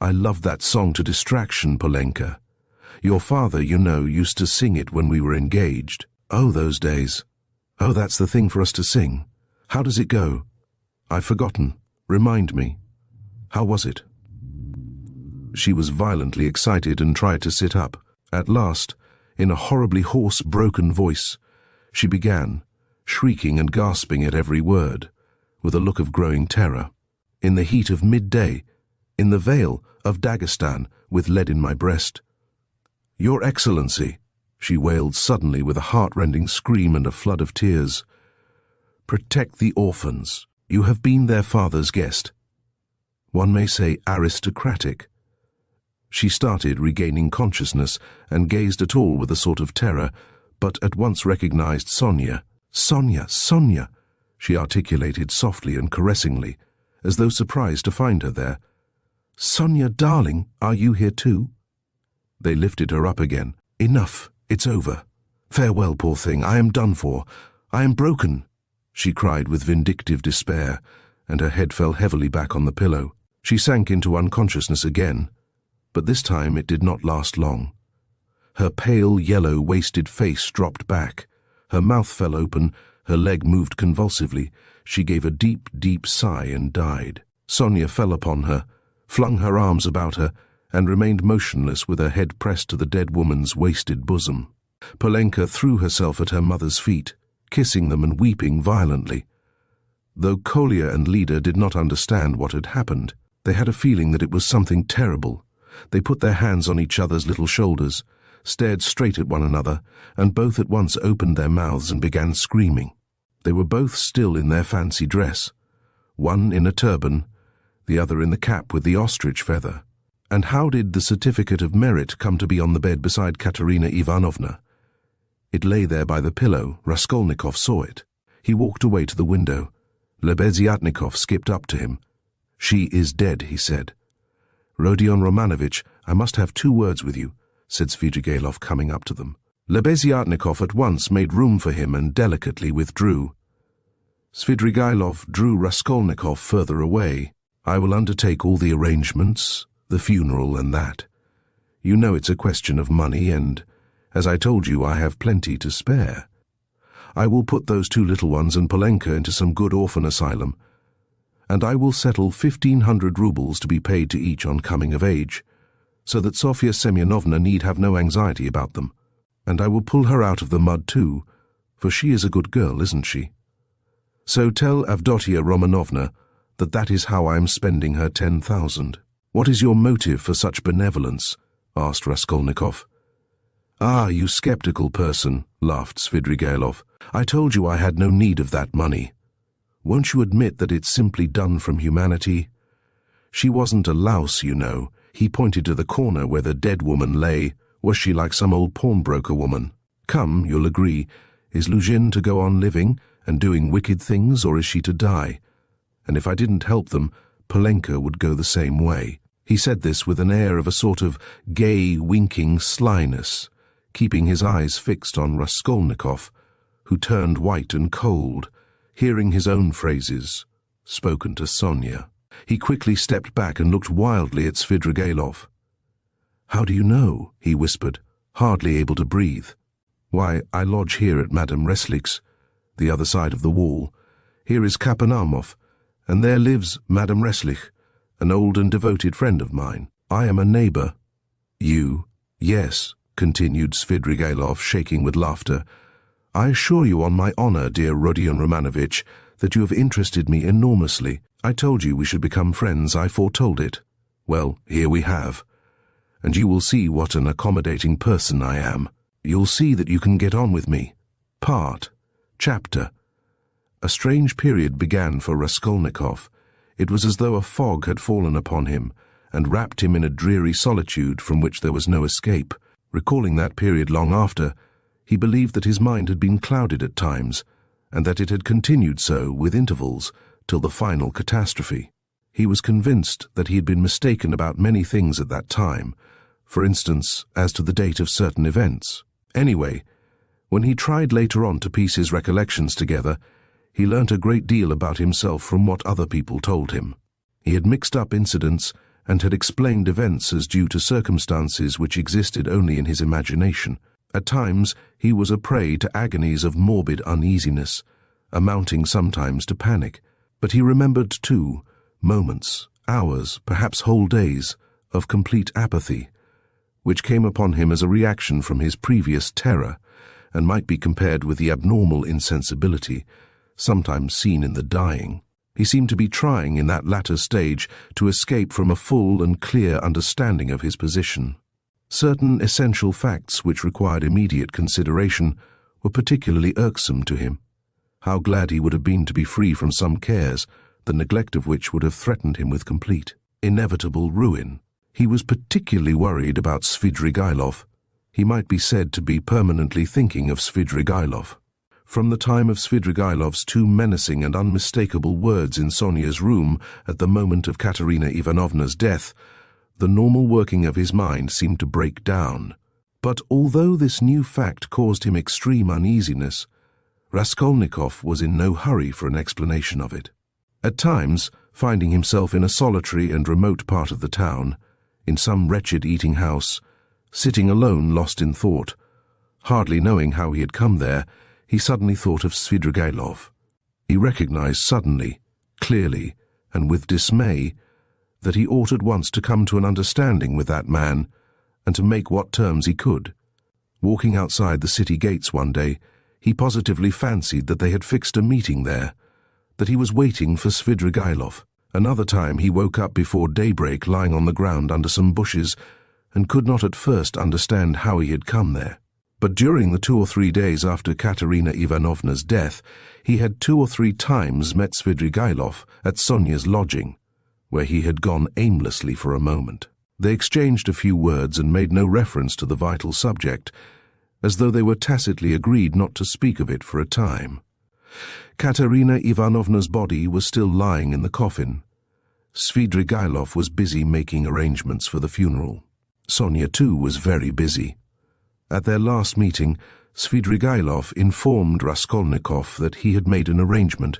S1: I loved that song to distraction, Polenka. Your father, you know, used to sing it when we were engaged. Oh, those days. Oh, that's the thing for us to sing. How does it go? I've forgotten. Remind me. How was it? She was violently excited and tried to sit up. At last, in a horribly hoarse, broken voice, she began, shrieking and gasping at every word, with a look of growing terror. In the heat of midday, in the Vale of Dagestan, with lead in my breast. Your Excellency, she wailed suddenly with a heart-rending scream and a flood of tears. Protect the orphans. You have been their father's guest. One may say aristocratic. She started regaining consciousness and gazed at all with a sort of terror, but at once recognized Sonia. "Sonia, Sonia," she articulated softly and caressingly, as though surprised to find her there. "Sonia, darling, are you here too?" They lifted her up again. "Enough, it's over. Farewell, poor thing, I am done for. I am broken," she cried with vindictive despair, and her head fell heavily back on the pillow. She sank into unconsciousness again, but this time it did not last long. Her pale, yellow, wasted face dropped back. Her mouth fell open, her leg moved convulsively. She gave a deep, deep sigh and died. Sonia fell upon her, flung her arms about her, and remained motionless with her head pressed to the dead woman's wasted bosom. Polenka threw herself at her mother's feet, kissing them and weeping violently. Though Kolya and Lida did not understand what had happened, they had a feeling that it was something terrible. They put their hands on each other's little shoulders, stared straight at one another, and both at once opened their mouths and began screaming. They were both still in their fancy dress, one in a turban, the other in the cap with the ostrich feather. And how did the certificate of merit come to be on the bed beside Katerina Ivanovna? It lay there by the pillow. Raskolnikov saw it. He walked away to the window. Lebeziatnikov skipped up to him. "She is dead," he said. "Rodion Romanovitch, I must have 2 words with you," said Svidrigailov, coming up to them. Lebeziatnikov at once made room for him and delicately withdrew. Svidrigailov drew Raskolnikov further away. "I will undertake all the arrangements, the funeral and that. You know it's a question of money, and, as I told you, I have plenty to spare. I will put those 2 little ones and Polenka into some good orphan asylum, and I will settle 1,500 rubles to be paid to each on coming of age, so that Sofya Semyonovna need have no anxiety about them. And I will pull her out of the mud too, for she is a good girl, isn't she? So tell Avdotia Romanovna that that is how I am spending her 10,000. What is your motive for such benevolence?" asked Raskolnikov. "Ah, you skeptical person," laughed Svidrigailov. "I told you I had no need of that money. Won't you admit that it's simply done from humanity? She wasn't a louse, you know." He pointed to the corner where the dead woman lay. "Was she like some old pawnbroker woman? Come, you'll agree, is Lujin to go on living and doing wicked things, or is she to die? And if I didn't help them, Polenka would go the same way." He said this with an air of a sort of gay, winking slyness, keeping his eyes fixed on Raskolnikov, who turned white and cold, hearing his own phrases, spoken to Sonia. He quickly stepped back and looked wildly at Svidrigailov. "How do you know?" he whispered, hardly able to breathe. "Why, I lodge here at Madame Reslik's, the other side of the wall. Here is Kapanamov, And there lives Madame Reslich, an old and devoted friend of mine. I am a neighbor." "You?" "Yes," continued Svidrigailov, shaking with laughter. "I assure you on my honor, dear Rodion Romanovitch, that you have interested me enormously. I told you we should become friends. I foretold it. Well, here we have. And you will see what an accommodating person I am. You'll see that you can get on with me." Chapter. A strange period began for Raskolnikov. It was as though a fog had fallen upon him and wrapped him in a dreary solitude from which there was no escape. Recalling that period long after, he believed that his mind had been clouded at times, and that it had continued so, with intervals, till the final catastrophe. He was convinced that he had been mistaken about many things at that time, for instance, as to the date of certain events. Anyway, when he tried later on to piece his recollections together, he learnt a great deal about himself from what other people told him. He had mixed up incidents and had explained events as due to circumstances which existed only in his imagination. At times he was a prey to agonies of morbid uneasiness, amounting sometimes to panic. But he remembered, too, moments, hours, perhaps whole days, of complete apathy, which came upon him as a reaction from his previous terror, and might be compared with the abnormal insensibility sometimes seen in the dying. He seemed to be trying in that latter stage to escape from a full and clear understanding of his position. Certain essential facts which required immediate consideration were particularly irksome to him. How glad he would have been to be free from some cares, the neglect of which would have threatened him with complete, inevitable ruin. He was particularly worried about Svidrigailov. He might be said to be permanently thinking of Svidrigailov. From the time of Svidrigailov's two menacing and unmistakable words in Sonia's room at the moment of Katerina Ivanovna's death, the normal working of his mind seemed to break down. But although this new fact caused him extreme uneasiness, Raskolnikov was in no hurry for an explanation of it. At times, finding himself in a solitary and remote part of the town, in some wretched eating-house, sitting alone lost in thought, hardly knowing how he had come there, he suddenly thought of Svidrigailov. He recognized suddenly, clearly, and with dismay, that he ought at once to come to an understanding with that man, and to make what terms he could. Walking outside the city gates one day, he positively fancied that they had fixed a meeting there, that he was waiting for Svidrigailov. Another time he woke up before daybreak lying on the ground under some bushes, and could not at first understand how he had come there. But during the 2 or 3 days after Katerina Ivanovna's death, he had 2 or 3 times met Svidrigailov at Sonia's lodging, where he had gone aimlessly for a moment. They exchanged a few words and made no reference to the vital subject, as though they were tacitly agreed not to speak of it for a time. Katerina Ivanovna's body was still lying in the coffin. Svidrigailov was busy making arrangements for the funeral. Sonia, too, was very busy. At their last meeting, Svidrigailov informed Raskolnikov that he had made an arrangement,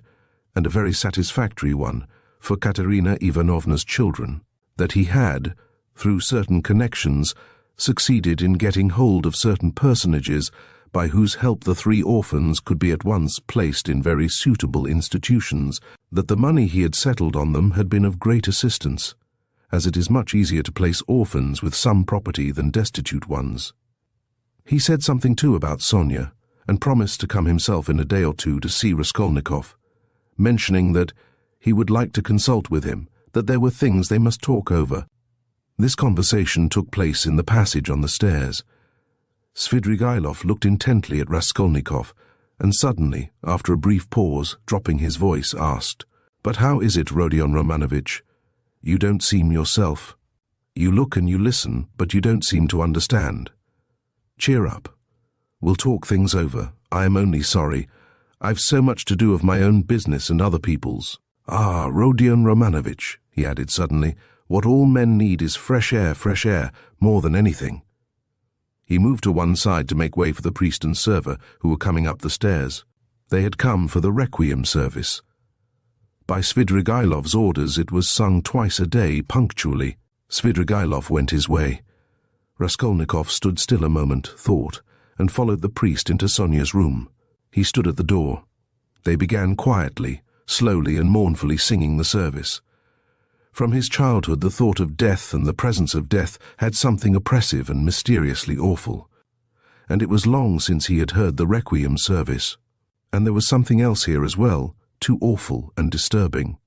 S1: and a very satisfactory one, for Katerina Ivanovna's children, that he had, through certain connections, succeeded in getting hold of certain personages by whose help the 3 orphans could be at once placed in very suitable institutions, that the money he had settled on them had been of great assistance, as it is much easier to place orphans with some property than destitute ones. He said something too about Sonia, and promised to come himself in a day or 2 to see Raskolnikov, mentioning that he would like to consult with him, that there were things they must talk over. This conversation took place in the passage on the stairs. Svidrigailov looked intently at Raskolnikov, and suddenly, after a brief pause, dropping his voice, asked, "But how is it, Rodion Romanovitch? You don't seem yourself. You look and you listen, but you don't seem to understand. Cheer up. We'll talk things over. I am only sorry. I've so much to do of my own business and other people's. Ah, Rodion Romanovitch," he added suddenly, "what all men need is fresh air, more than anything." He moved to one side to make way for the priest and server who were coming up the stairs. They had come for the requiem service. By Svidrigailov's orders it was sung twice a day punctually. Svidrigailov went his way. Raskolnikov stood still a moment, thought, and followed the priest into Sonia's room. He stood at the door. They began quietly, slowly and mournfully singing the service. From his childhood, the thought of death and the presence of death had something oppressive and mysteriously awful. And it was long since he had heard the requiem service. And there was something else here as well, too awful and disturbing.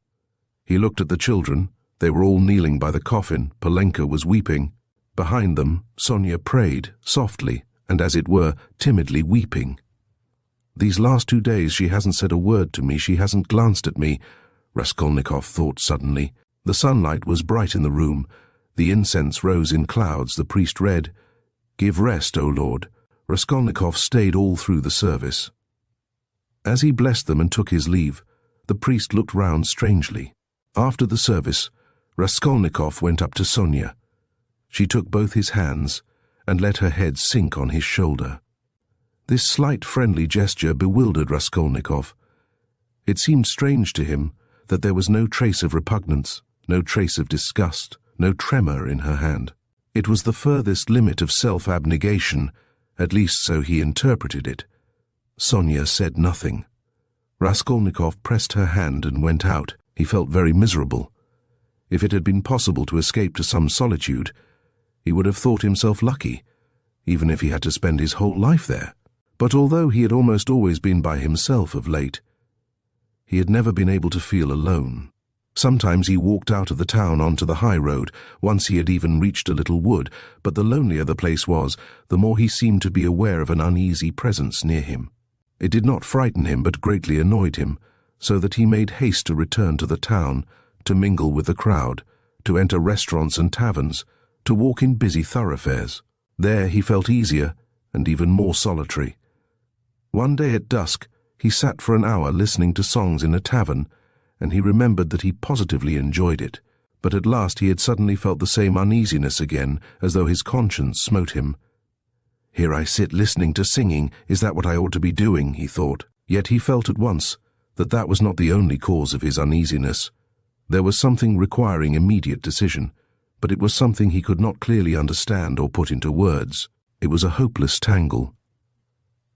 S1: He looked at the children. They were all kneeling by the coffin. Polenka was weeping. Behind them, Sonia prayed, softly, and as it were, timidly weeping. "These last 2 days she hasn't said a word to me, she hasn't glanced at me," Raskolnikov thought suddenly. The sunlight was bright in the room. The incense rose in clouds. The priest read, "Give rest, O Lord." Raskolnikov stayed all through the service. As he blessed them and took his leave, the priest looked round strangely. After the service, Raskolnikov went up to Sonia. She took both his hands and let her head sink on his shoulder. This slight friendly gesture bewildered Raskolnikov. It seemed strange to him that there was no trace of repugnance, no trace of disgust, no tremor in her hand. It was the furthest limit of self-abnegation, at least so he interpreted it. Sonia said nothing. Raskolnikov pressed her hand and went out. He felt very miserable. If it had been possible to escape to some solitude, he would have thought himself lucky, even if he had to spend his whole life there. But although he had almost always been by himself of late, he had never been able to feel alone. Sometimes he walked out of the town onto the high road. Once he had even reached a little wood, but the lonelier the place was, the more he seemed to be aware of an uneasy presence near him. It did not frighten him, but greatly annoyed him, so that he made haste to return to the town, to mingle with the crowd, to enter restaurants and taverns, to walk in busy thoroughfares. There he felt easier and even more solitary. One day at dusk, he sat for an hour listening to songs in a tavern, and he remembered that he positively enjoyed it. But at last he had suddenly felt the same uneasiness again, as though his conscience smote him. "Here I sit listening to singing, is that what I ought to be doing?" he thought. Yet he felt at once that that was not the only cause of his uneasiness. There was something requiring immediate decision, but it was something he could not clearly understand or put into words. It was a hopeless tangle.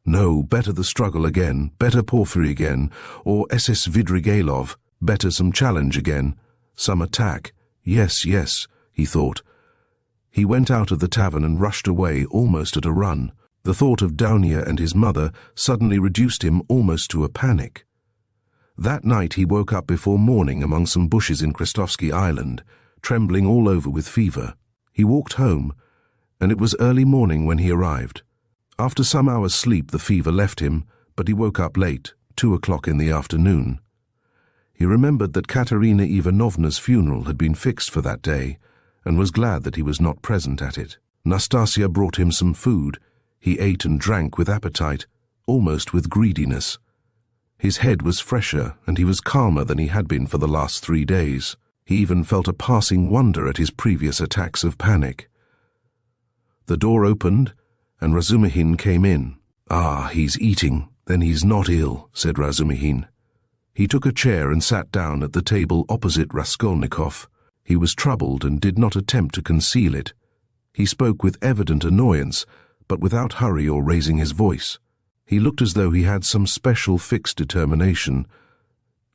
S1: No, better the struggle again, better Porfiry again, or SS Svidrigailov, better some challenge again, some attack. Yes, yes, he thought. He went out of the tavern and rushed away almost at a run. The thought of Dounia and his mother suddenly reduced him almost to a panic. That night he woke up before morning among some bushes in Krestovsky Island, trembling all over with fever. He walked home, and it was early morning when he arrived. After some hours' sleep the fever left him, but he woke up late, 2 o'clock in the afternoon. He remembered that Katerina Ivanovna's funeral had been fixed for that day, and was glad that he was not present at it. Nastasia brought him some food. He ate and drank with appetite, almost with greediness. His head was fresher, and he was calmer than he had been for the last 3 days. He even felt a passing wonder at his previous attacks of panic. The door opened, and Razumihin came in. "Ah, he's eating, then he's not ill," said Razumihin. He took a chair and sat down at the table opposite Raskolnikov. He was troubled and did not attempt to conceal it. He spoke with evident annoyance, but without hurry or raising his voice. He looked as though he had some special fixed determination.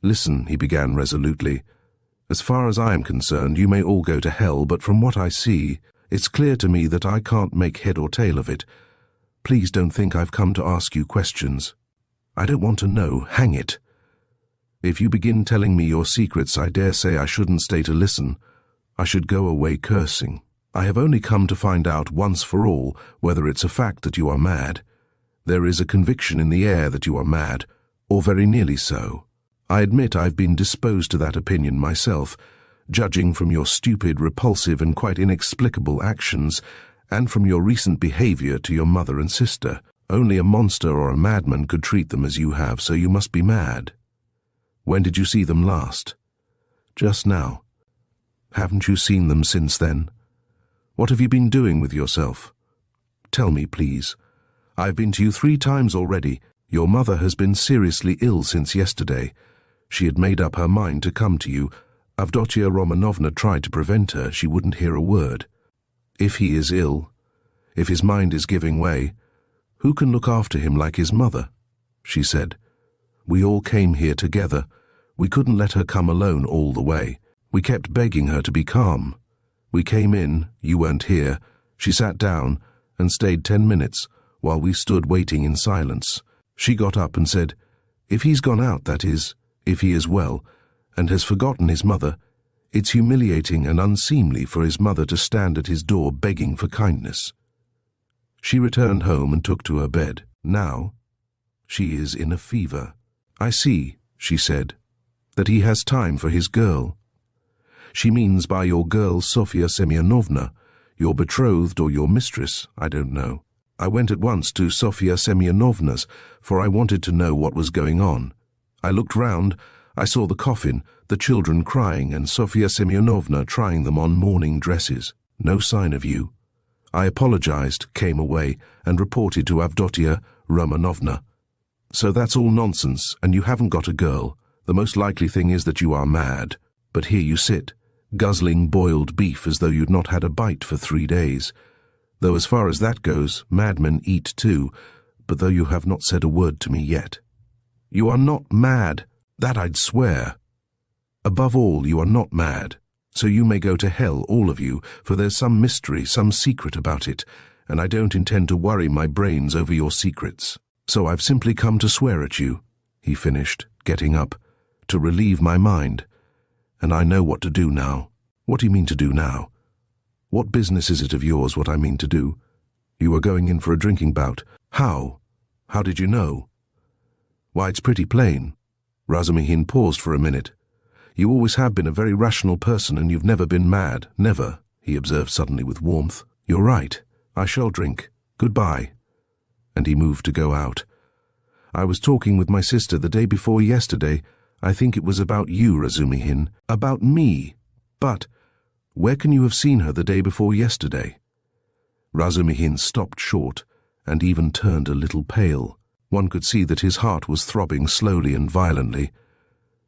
S1: "Listen," he began resolutely. "As far as I am concerned, you may all go to hell, but from what I see, it's clear to me that I can't make head or tail of it. Please don't think I've come to ask you questions. I don't want to know, hang it. If you begin telling me your secrets, I dare say I shouldn't stay to listen. I should go away cursing. I have only come to find out once for all whether it's a fact that you are mad. There is a conviction in the air that you are mad, or very nearly so. I admit I've been disposed to that opinion myself, judging from your stupid, repulsive, and quite inexplicable actions, and from your recent behavior to your mother and sister. Only a monster or a madman could treat them as you have, so you must be mad. When did you see them last?" "Just now." "Haven't you seen them since then? What have you been doing with yourself? Tell me, please. I've been to you 3 times already. Your mother has been seriously ill since yesterday. She had made up her mind to come to you. Avdotia Romanovna tried to prevent her. She wouldn't hear a word. If he is ill, if his mind is giving way, who can look after him like his mother?" she said. "We all came here together. We couldn't let her come alone all the way. We kept begging her to be calm. We came in, you weren't here. She sat down and stayed 10 minutes while we stood waiting in silence. She got up and said, "If he's gone out, that is, if he is well, and has forgotten his mother, it's humiliating and unseemly for his mother to stand at his door begging for kindness." She returned home and took to her bed. Now, she is in a fever. "I see," she said, "that he has time for his girl." She means by your girl Sofya Semyonovna, your betrothed or your mistress, I don't know. I went at once to Sofya Semyonovna's, for I wanted to know what was going on. I looked round, I saw the coffin, the children crying, and Sofya Semyonovna trying them on mourning dresses. No sign of you. I apologized, came away, and reported to Avdotia Romanovna. "So that's all nonsense, and you haven't got a girl. The most likely thing is that you are mad. But here you sit, guzzling boiled beef as though you'd not had a bite for 3 days. Though as far as that goes, madmen eat too, but though you have not said a word to me yet." "You are not mad, that I'd swear." "Above all, you are not mad. So you may go to hell, all of you, for there's some mystery, some secret about it, and I don't intend to worry my brains over your secrets. So I've simply come to swear at you," he finished, getting up, "to relieve my mind. And I know what to do now." "What do you mean to do now?" "What business is it of yours what I mean to do? You are going in for a drinking bout. How? How did you know?" "Why, it's pretty plain." Razumihin paused for a minute. "You always have been a very rational person, and you've never been mad, never," he observed suddenly with warmth. "You're right. I shall drink. Goodbye." And he moved to go out. "I was talking with my sister the day before yesterday. I think it was about you, Razumihin." "About me? But where can you have seen her the day before yesterday?" Razumihin stopped short and even turned a little pale. One could see that his heart was throbbing slowly and violently.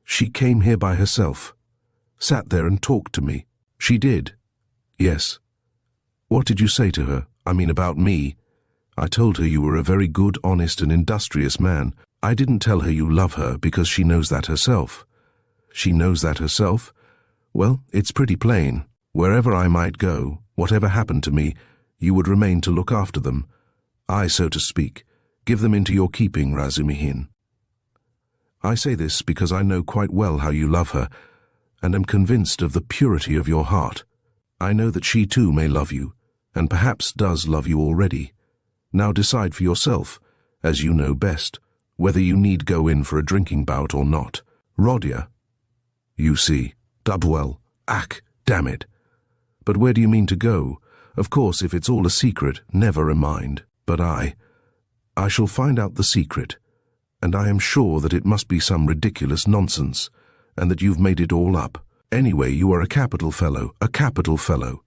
S1: "She came here by herself, sat there and talked to me." "She did?" "Yes." "What did you say to her? I mean about me?" "I told her you were a very good, honest and industrious man. I didn't tell her you love her because she knows that herself." "She knows that herself? Well, it's pretty plain. Wherever I might go, whatever happened to me, you would remain to look after them. I, so to speak, give them into your keeping, Razumihin. I say this because I know quite well how you love her, and am convinced of the purity of your heart. I know that she too may love you, and perhaps does love you already. Now decide for yourself, as you know best, whether you need go in for a drinking bout or not. Rodia, you see, Dubwell, damn it. But where do you mean to go? Of course, if it's all a secret, never mind. But I shall find out the secret, and I am sure that it must be some ridiculous nonsense, and that you've made it all up. Anyway, you are a capital fellow, a capital fellow."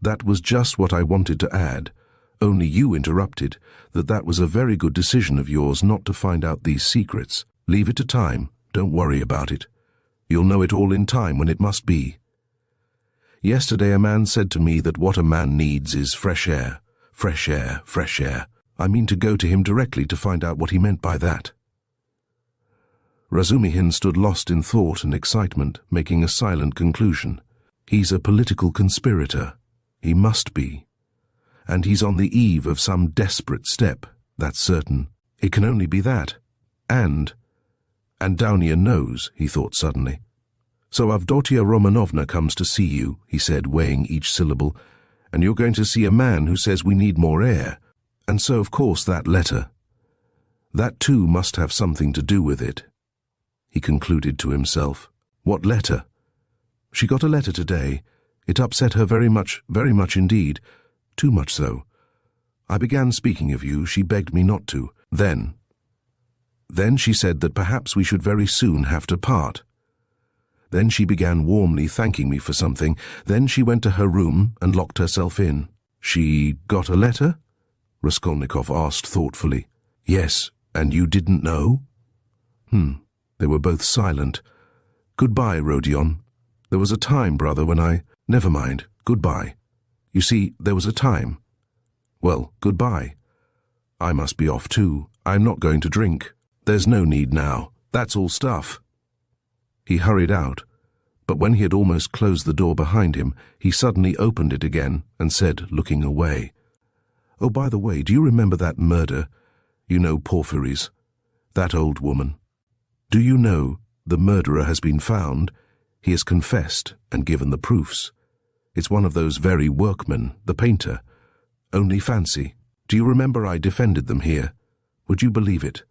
S1: That was just what I wanted to add, only you interrupted, that was a very good decision of yours not to find out these secrets. Leave it to time, don't worry about it. You'll know it all in time when it must be. Yesterday a man said to me that what a man needs is fresh air, fresh air, fresh air. I mean to go to him directly to find out what he meant by that. Razumihin stood lost in thought and excitement, making a silent conclusion. He's a political conspirator. He must be. And he's on the eve of some desperate step, that's certain. It can only be that. And Downia knows, he thought suddenly. So Avdotia Romanovna comes to see you, he said, weighing each syllable, and you're going to see a man who says we need more air. And so, of course, that letter. That too must have something to do with it. He concluded to himself. What letter? She got a letter today. It upset her very much indeed. Too much so. I began speaking of you. She begged me not to. Then she said that perhaps we should very soon have to part. Then she began warmly thanking me for something. Then she went to her room and locked herself in. She got a letter? Raskolnikov asked thoughtfully. Yes, and you didn't know? They were both silent. Goodbye, Rodion. There was a time, brother, when I... Never mind. Goodbye. You see, there was a time. Well, goodbye. I must be off too. I'm not going to drink. There's no need now. That's all stuff. He hurried out, but when he had almost closed the door behind him, he suddenly opened it again and said, looking away, "Oh, by the way, do you remember that murder? You know, Porfiry's, that old woman. Do you know the murderer has been found? He has confessed and given the proofs. It's one of those very workmen, the painter. Only fancy, do you remember I defended them here? Would you believe it?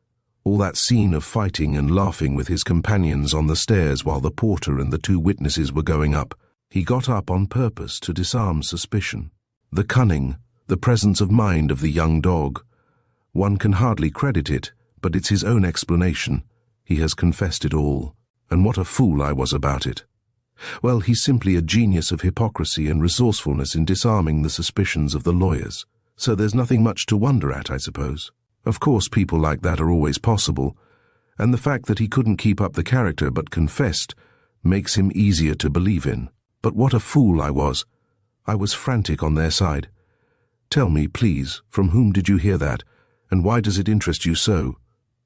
S1: All that scene of fighting and laughing with his companions on the stairs while the porter and the two witnesses were going up. He got up on purpose to disarm suspicion. The cunning, the presence of mind of the young dog. One can hardly credit it, but it's his own explanation. He has confessed it all. And what a fool I was about it. Well, he's simply a genius of hypocrisy and resourcefulness in disarming the suspicions of the lawyers. So there's nothing much to wonder at, I suppose. Of course, people like that are always possible, and the fact that he couldn't keep up the character but confessed makes him easier to believe in. But what a fool I was. I was frantic on their side. Tell me, please, from whom did you hear that, and why does it interest you so?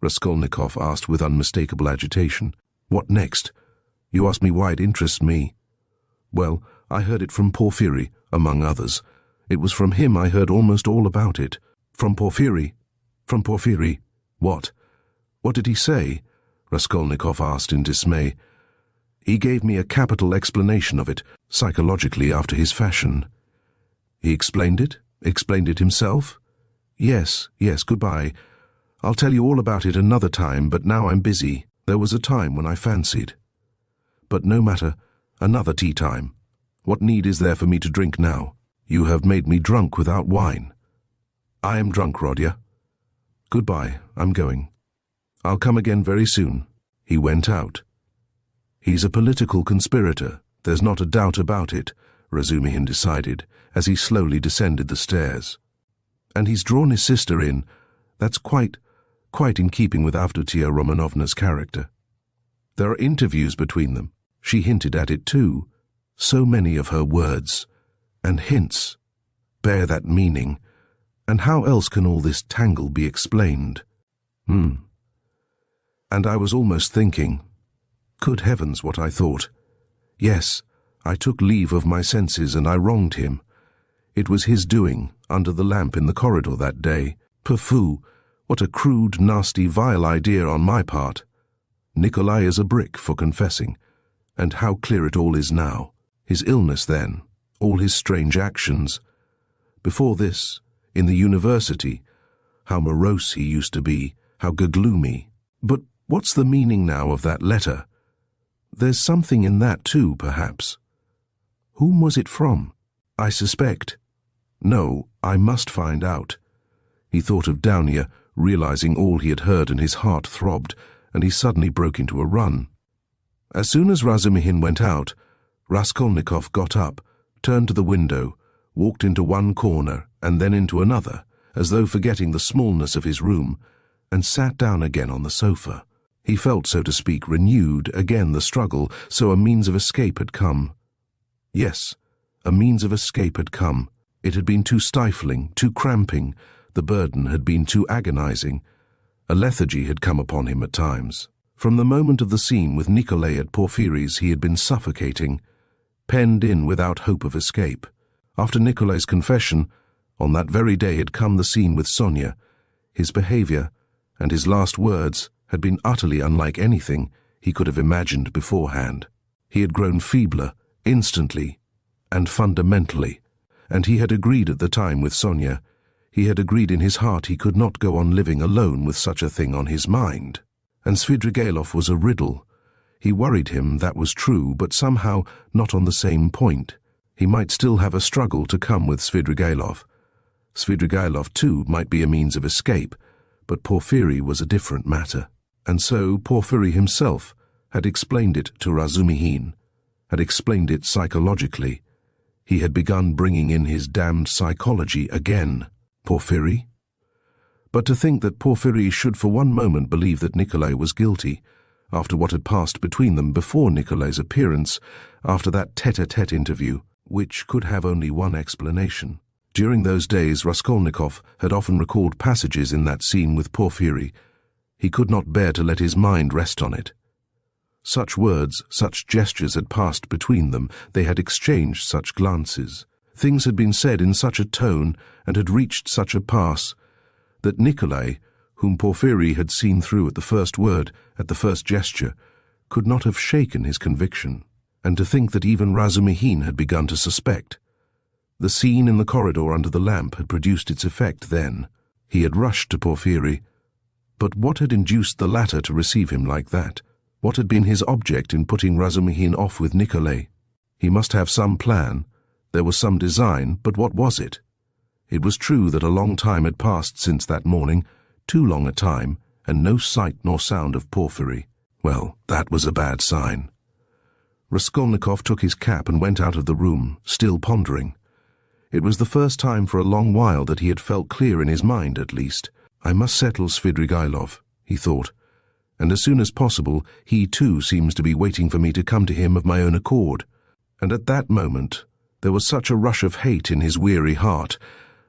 S1: Raskolnikov asked with unmistakable agitation. What next? You ask me why it interests me. Well, I heard it from Porfiry, among others. It was from him I heard almost all about it. From Porfiry? From Porfiry? What? What did he say? Raskolnikov asked in dismay. He gave me a capital explanation of it, psychologically after his fashion. He explained it? Explained it himself? Yes, goodbye. I'll tell you all about it another time, but now I'm busy. There was a time when I fancied. But no matter, another tea time. What need is there for me to drink now? You have made me drunk without wine. I am drunk, Rodya. Goodbye, I'm going. I'll come again very soon. He went out. He's a political conspirator, there's not a doubt about it, Razumihin decided, as he slowly descended the stairs. And he's drawn his sister in. That's quite in keeping with Avdotia Romanovna's character. There are interviews between them. She hinted at it too. So many of her words and hints bear that meaning. And how else can all this tangle be explained? And I was almost thinking, good heavens, what I thought. Yes, I took leave of my senses and I wronged him. It was his doing, under the lamp in the corridor that day. Pooh, what a crude, nasty, vile idea on my part. Nikolai is a brick for confessing. And how clear it all is now. His illness then, all his strange actions. Before this, in the university, how morose he used to be, how gloomy. But what's the meaning now of that letter? There's something in that too, perhaps. Whom was it from? I suspect. No, I must find out. He thought of Daunia, realizing all he had heard, and his heart throbbed, and he suddenly broke into a run. As soon as Razumihin went out, Raskolnikov got up, turned to the window, walked into one corner and then into another, as though forgetting the smallness of his room, and sat down again on the sofa. He felt, so to speak, renewed again the struggle, so a means of escape had come. Yes, a means of escape had come. It had been too stifling, too cramping, the burden had been too agonizing. A lethargy had come upon him at times. From the moment of the scene with Nikolai at Porfiry's he had been suffocating, penned in without hope of escape. After Nikolai's confession, on that very day had come the scene with Sonia. His behavior and his last words had been utterly unlike anything he could have imagined beforehand. He had grown feebler, instantly and fundamentally, and he had agreed at the time with Sonia. He had agreed in his heart he could not go on living alone with such a thing on his mind. And Svidrigailov was a riddle. He worried him, that was true, but somehow not on the same point. He might still have a struggle to come with Svidrigailov. Svidrigailov, too, might be a means of escape, but Porfiry was a different matter. And so Porfiry himself had explained it to Razumihin, had explained it psychologically. He had begun bringing in his damned psychology again. Porfiry? But to think that Porfiry should for one moment believe that Nikolai was guilty, after what had passed between them before Nikolai's appearance, after that tete-a-tete interview, which could have only one explanation. During those days Raskolnikov had often recalled passages in that scene with Porfiry. He could not bear to let his mind rest on it. Such words, such gestures had passed between them, they had exchanged such glances. Things had been said in such a tone and had reached such a pass that Nikolay, whom Porfiry had seen through at the first word, at the first gesture, could not have shaken his conviction. And to think that even Razumihin had begun to suspect. The scene in the corridor under the lamp had produced its effect then. He had rushed to Porfiry. But what had induced the latter to receive him like that? What had been his object in putting Razumihin off with Nikolay? He must have some plan. There was some design, but what was it? It was true that a long time had passed since that morning, too long a time, and no sight nor sound of Porfiry. Well, that was a bad sign. Raskolnikov took his cap and went out of the room, still pondering. It was the first time for a long while that he had felt clear in his mind, at least. I must settle Svidrigailov, he thought, and as soon as possible he too seems to be waiting for me to come to him of my own accord. And at that moment there was such a rush of hate in his weary heart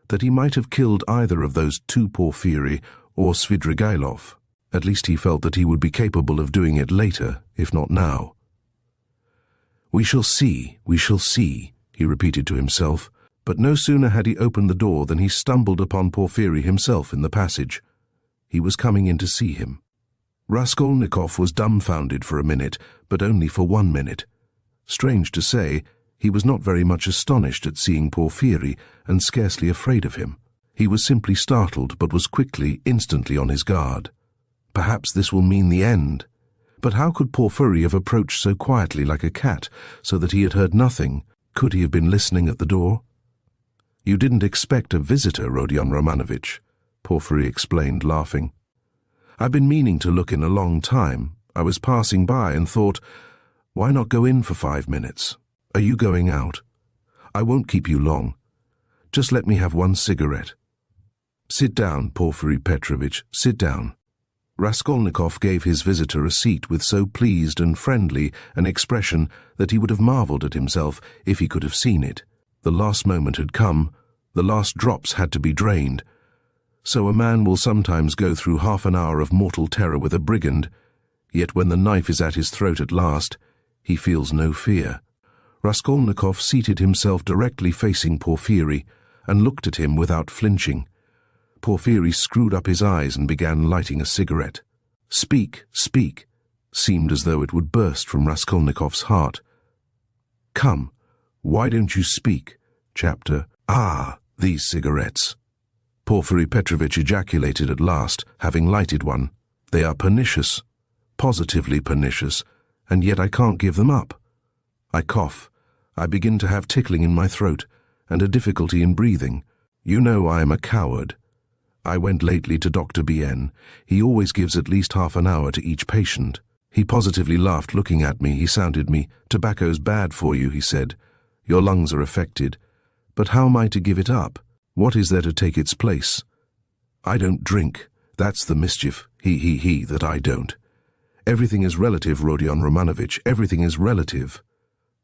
S1: that he might have killed either of those two Porfiry or Svidrigailov. At least he felt that he would be capable of doing it later, if not now. We shall see, he repeated to himself, but no sooner had he opened the door than he stumbled upon Porfiry himself in the passage. He was coming in to see him. Raskolnikov was dumbfounded for a minute, but only for 1 minute. Strange to say, he was not very much astonished at seeing Porfiry, and scarcely afraid of him. He was simply startled, but was quickly, instantly on his guard. Perhaps this will mean the end. But how could Porfiry have approached so quietly like a cat, so that he had heard nothing? Could he have been listening at the door? You didn't expect a visitor, Rodion Romanovitch, Porfiry explained, laughing. I've been meaning to look in a long time. I was passing by and thought, why not go in for 5 minutes? Are you going out? I won't keep you long. Just let me have 1 cigarette. Sit down, Porfiry Petrovitch, sit down. Raskolnikov gave his visitor a seat with so pleased and friendly an expression that he would have marvelled at himself if he could have seen it. The last moment had come, the last drops had to be drained. So a man will sometimes go through half an hour of mortal terror with a brigand, yet when the knife is at his throat at last, he feels no fear. Raskolnikov seated himself directly facing Porfiry and looked at him without flinching. Porfiry screwed up his eyes and began lighting a cigarette. Speak, speak, seemed as though it would burst from Raskolnikov's heart. Come, why don't you speak? Chapter, these cigarettes. Porfiry Petrovitch ejaculated at last, having lighted one. They are pernicious, positively pernicious, and yet I can't give them up. I cough. I begin to have tickling in my throat, and a difficulty in breathing. You know I am a coward. I went lately to Dr. Bien. He always gives at least half an hour to each patient. He positively laughed looking at me. He sounded me. Tobacco's bad for you, he said. Your lungs are affected. But how am I to give it up? What is there to take its place? I don't drink. That's the mischief. He, that I don't. Everything is relative, Rodion Romanovitch. Everything is relative.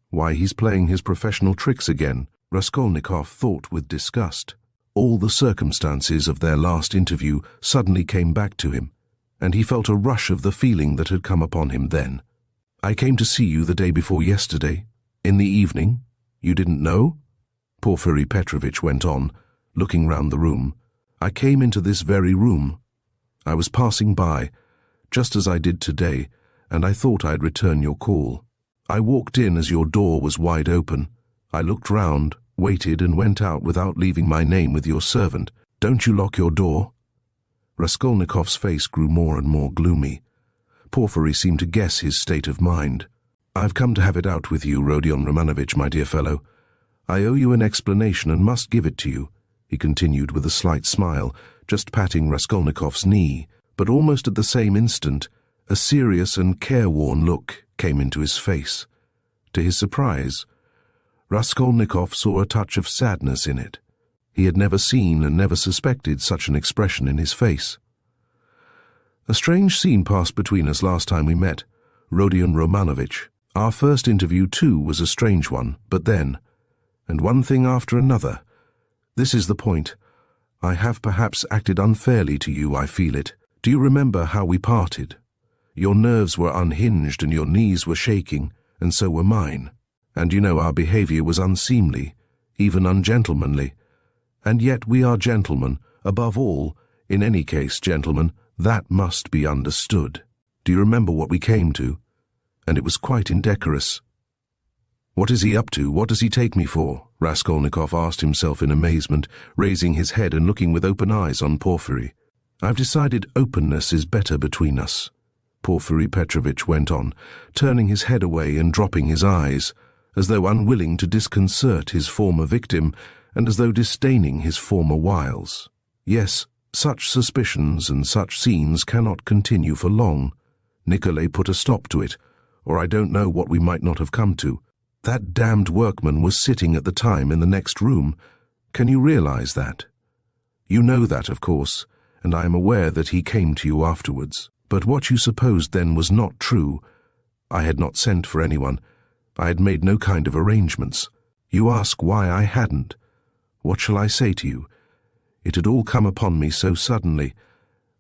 S1: Why, he's playing his professional tricks again, Raskolnikov thought with disgust. All the circumstances of their last interview suddenly came back to him, and he felt a rush of the feeling that had come upon him then. I came to see you the day before yesterday, in the evening. You didn't know? Porfiry Petrovitch went on, looking round the room. I came into this very room. I was passing by, just as I did today, and I thought I'd return your call. I walked in as your door was wide open. I looked round, waited and went out without leaving my name with your servant. Don't you lock your door? Raskolnikov's face grew more and more gloomy. Porfiry seemed to guess his state of mind. I've come to have it out with you, Rodion Romanovitch, my dear fellow. I owe you an explanation and must give it to you, he continued with a slight smile, just patting Raskolnikov's knee, but almost at the same instant, a serious and careworn look came into his face. To his surprise, Raskolnikov saw a touch of sadness in it. He had never seen and never suspected such an expression in his face. A strange scene passed between us last time we met, Rodion Romanovitch. Our first interview, too, was a strange one, but then, and one thing after another. This is the point. I have perhaps acted unfairly to you, I feel it. Do you remember how we parted? Your nerves were unhinged and your knees were shaking, and so were mine. And you know our behavior was unseemly, even ungentlemanly. And yet we are gentlemen, above all, in any case, gentlemen, that must be understood. Do you remember what we came to? And it was quite indecorous. What is he up to? What does he take me for? Raskolnikov asked himself in amazement, raising his head and looking with open eyes on Porfiry. I've decided openness is better between us, Porfiry Petrovitch went on, turning his head away and dropping his eyes, as though unwilling to disconcert his former victim, and as though disdaining his former wiles. Yes, such suspicions and such scenes cannot continue for long. Nikolay put a stop to it, or I don't know what we might not have come to. That damned workman was sitting at the time in the next room. Can you realize that? You know that, of course, and I am aware that he came to you afterwards. But what you supposed then was not true. I had not sent for anyone. I had made no kind of arrangements. You ask why I hadn't. What shall I say to you? It had all come upon me so suddenly.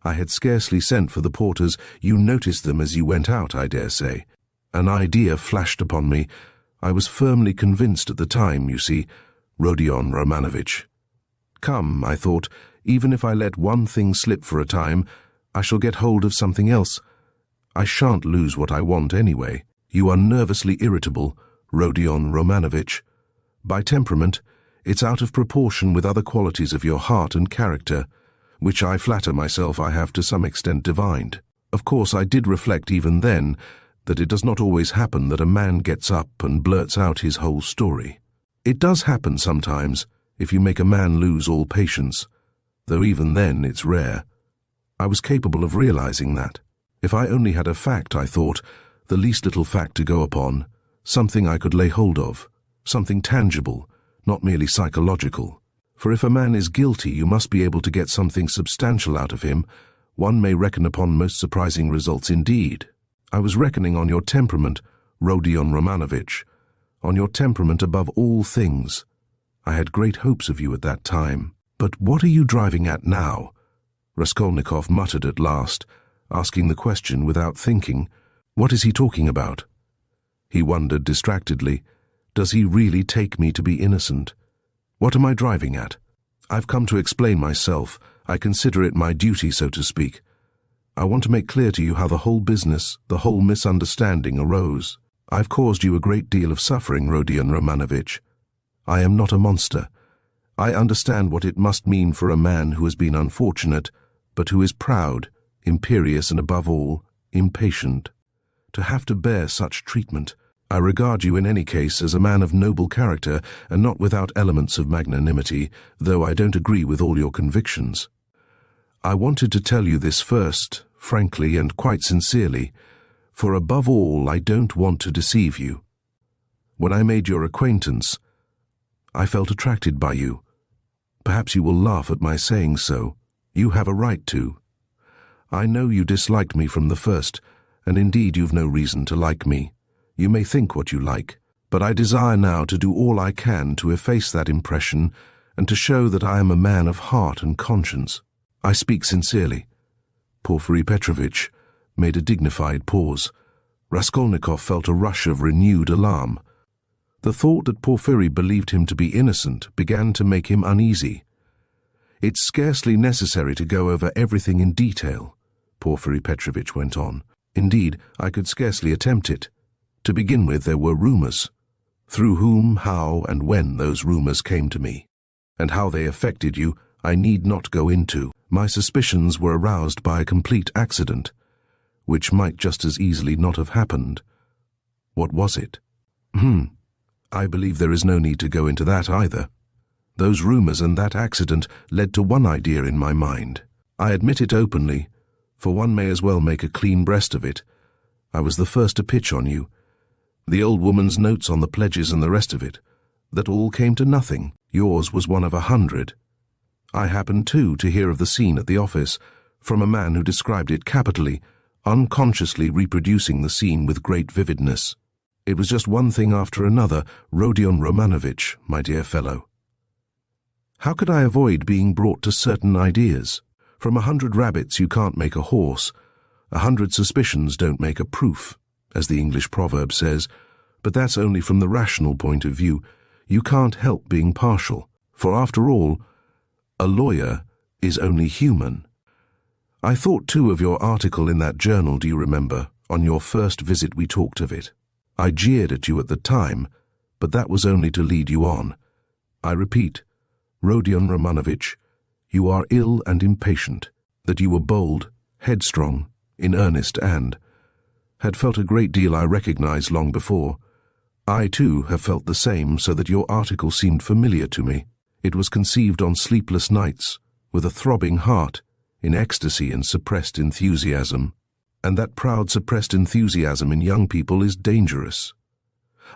S1: I had scarcely sent for the porters. You noticed them as you went out, I dare say. An idea flashed upon me. I was firmly convinced at the time, you see, Rodion Romanovitch. Come, I thought, even if I let one thing slip for a time, I shall get hold of something else. I shan't lose what I want anyway. You are nervously irritable, Rodion Romanovitch. By temperament, it's out of proportion with other qualities of your heart and character, which I flatter myself I have to some extent divined. Of course, I did reflect even then that it does not always happen that a man gets up and blurts out his whole story. It does happen sometimes, if you make a man lose all patience, though even then it's rare. I was capable of realizing that. If I only had a fact, I thought, the least little fact to go upon, something I could lay hold of, something tangible, not merely psychological. For if a man is guilty, you must be able to get something substantial out of him. One may reckon upon most surprising results indeed. I was reckoning on your temperament, Rodion Romanovitch, on your temperament above all things. I had great hopes of you at that time. But what are you driving at now? Raskolnikov muttered at last, asking the question without thinking. What is he talking about? He wondered distractedly. Does he really take me to be innocent? What am I driving at? I've come to explain myself. I consider it my duty, so to speak. I want to make clear to you how the whole business, the whole misunderstanding arose. I've caused you a great deal of suffering, Rodion Romanovitch. I am not a monster. I understand what it must mean for a man who has been unfortunate, but who is proud, imperious, and above all, impatient. To have to bear such treatment. I regard you in any case as a man of noble character and not without elements of magnanimity, though I don't agree with all your convictions. I wanted to tell you this first, frankly and quite sincerely, for above all I don't want to deceive you. When I made your acquaintance, I felt attracted by you. Perhaps you will laugh at my saying so. You have a right to. I know you disliked me from the first, and indeed you've no reason to like me. You may think what you like, but I desire now to do all I can to efface that impression and to show that I am a man of heart and conscience. I speak sincerely. Porfiry Petrovitch made a dignified pause. Raskolnikov felt a rush of renewed alarm. The thought that Porfiry believed him to be innocent began to make him uneasy. It's scarcely necessary to go over everything in detail, Porfiry Petrovitch went on. Indeed, I could scarcely attempt it. To begin with, there were rumors. Through whom, how, and when those rumors came to me, and how they affected you, I need not go into. My suspicions were aroused by a complete accident, which might just as easily not have happened. What was it? I believe there is no need to go into that either. Those rumors and that accident led to one idea in my mind. I admit it openly, for one may as well make a clean breast of it. I was the first to pitch on you. The old woman's notes on the pledges and the rest of it. That all came to nothing. Yours was one of 100. I happened, too, to hear of the scene at the office, from a man who described it capitally, unconsciously reproducing the scene with great vividness. It was just one thing after another, Rodion Romanovitch, my dear fellow. How could I avoid being brought to certain ideas? From 100 rabbits you can't make a horse. 100 suspicions don't make a proof, as the English proverb says, but that's only from the rational point of view. You can't help being partial, for after all, a lawyer is only human. I thought too of your article in that journal, do you remember? On your first visit we talked of it. I jeered at you at the time, but that was only to lead you on. I repeat, Rodion Romanovitch, you are ill and impatient, that you were bold, headstrong, in earnest, and had felt a great deal I recognized long before. I too have felt the same, so that your article seemed familiar to me. It was conceived on sleepless nights, with a throbbing heart, in ecstasy and suppressed enthusiasm. And that proud suppressed enthusiasm in young people is dangerous.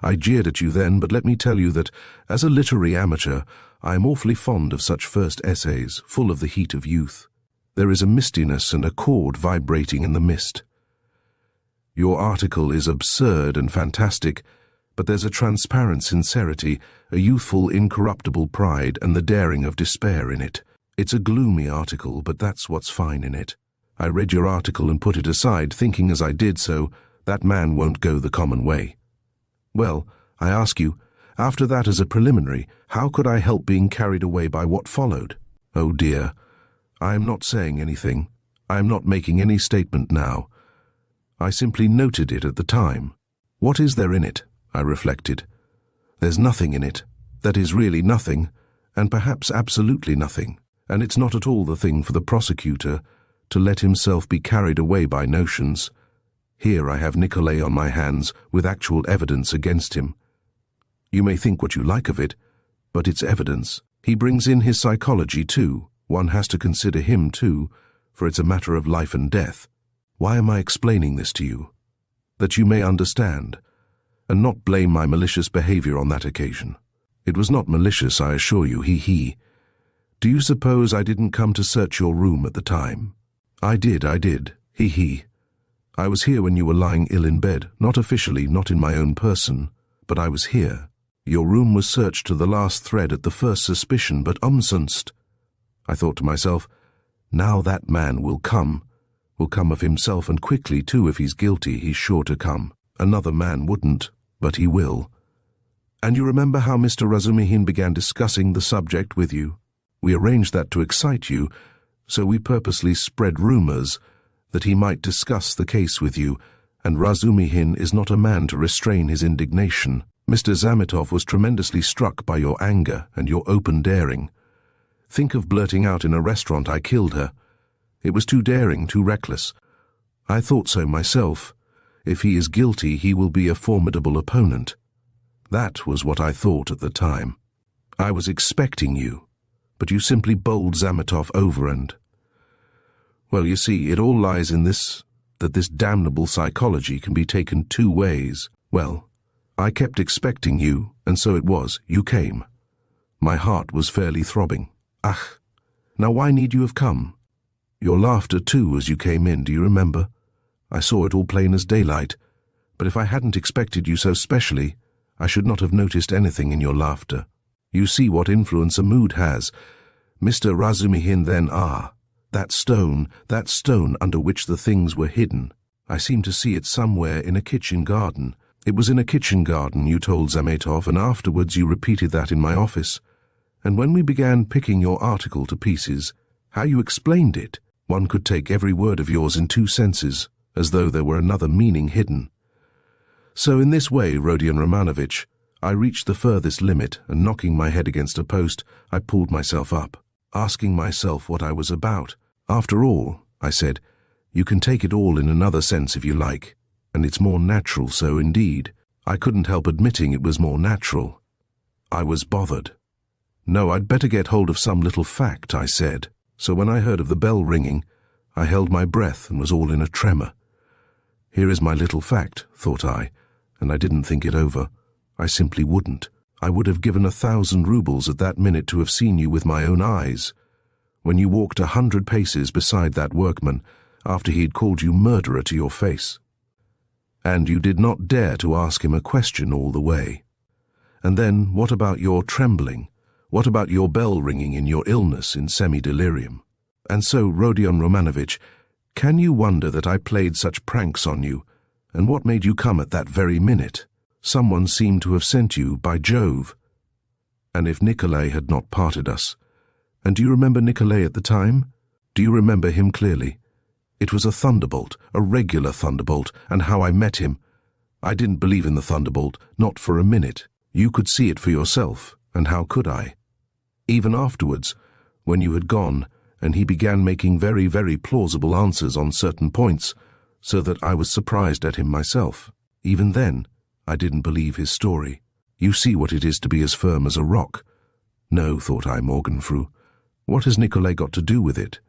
S1: I jeered at you then, but let me tell you that, as a literary amateur, I am awfully fond of such first essays, full of the heat of youth. There is a mistiness and a chord vibrating in the mist. Your article is absurd and fantastic, but there's a transparent sincerity, a youthful incorruptible pride, and the daring of despair in it. It's a gloomy article, but that's what's fine in it. I read your article and put it aside, thinking as I did so, that man won't go the common way. Well, I ask you, after that as a preliminary, how could I help being carried away by what followed? Oh dear, I am not saying anything. I am not making any statement now. I simply noted it at the time. What is there in it? I reflected. There's nothing in it. That is really nothing, and perhaps absolutely nothing. And it's not at all the thing for the prosecutor to let himself be carried away by notions. Here I have Nikolay on my hands with actual evidence against him. You may think what you like of it, but it's evidence. He brings in his psychology too. One has to consider him too, for it's a matter of life and death. Why am I explaining this to you? That you may understand, and not blame my malicious behavior on that occasion. It was not malicious, I assure you, he. Do you suppose I didn't come to search your room at the time? I did, he. I was here when you were lying ill in bed, not officially, not in my own person, but I was here. Your room was searched to the last thread at the first suspicion, but umsonst. I thought to myself, now that man will come of himself, and quickly too. If he's guilty, he's sure to come. Another man wouldn't, but he will. And you remember how Mr. Razumihin began discussing the subject with you? We arranged that to excite you, so we purposely spread rumors that he might discuss the case with you, and Razumihin is not a man to restrain his indignation. Mr. Zametov was tremendously struck by your anger and your open daring. Think of blurting out in a restaurant, I killed her. It was too daring, too reckless. I thought so myself. If he is guilty, he will be a formidable opponent. That was what I thought at the time. I was expecting you. But you simply bowled Zametov over and... Well, you see, it all lies in this, that this damnable psychology can be taken two ways. Well, I kept expecting you, and so it was. You came. My heart was fairly throbbing. Ach, now why need you have come? Your laughter, too, as you came in, do you remember? I saw it all plain as daylight, but if I hadn't expected you so specially, I should not have noticed anything in your laughter. You see what influence a mood has. Mr. Razumihin then, that stone under which the things were hidden. I seem to see it somewhere in a kitchen garden. It was in a kitchen garden, you told Zametov, and afterwards you repeated that in my office. And when we began picking your article to pieces, how you explained it, one could take every word of yours in two senses, as though there were another meaning hidden. So in this way, Rodion Romanovitch, I reached the furthest limit, and knocking my head against a post, I pulled myself up, asking myself what I was about. After all, I said, you can take it all in another sense if you like, and it's more natural so indeed. I couldn't help admitting it was more natural. I was bothered. No, I'd better get hold of some little fact, I said. So when I heard of the bell ringing, I held my breath and was all in a tremor. Here is my little fact, thought I, and I didn't think it over. I simply wouldn't. I would have given 1,000 rubles at that minute to have seen you with my own eyes, when you walked 100 paces beside that workman after he had called you murderer to your face. And you did not dare to ask him a question all the way. And then, what about your trembling? What about your bell ringing in your illness in semi-delirium? And so, Rodion Romanovitch, Can you wonder that I played such pranks on you? And what made you come at that very minute? Someone seemed to have sent you, by Jove. And if Nikolay had not parted us? And do you remember Nikolay at the time? Do you remember him clearly? It was a thunderbolt, a regular thunderbolt, and how I met him. I didn't believe in the thunderbolt, not for a minute. You could see it for yourself, and how could I? Even afterwards, when you had gone, and he began making very, very plausible answers on certain points, so that I was surprised at him myself. Even then, I didn't believe his story. You see what it is to be as firm as a rock. No, thought I, Morgenfrau. What has Nikolay got to do with it?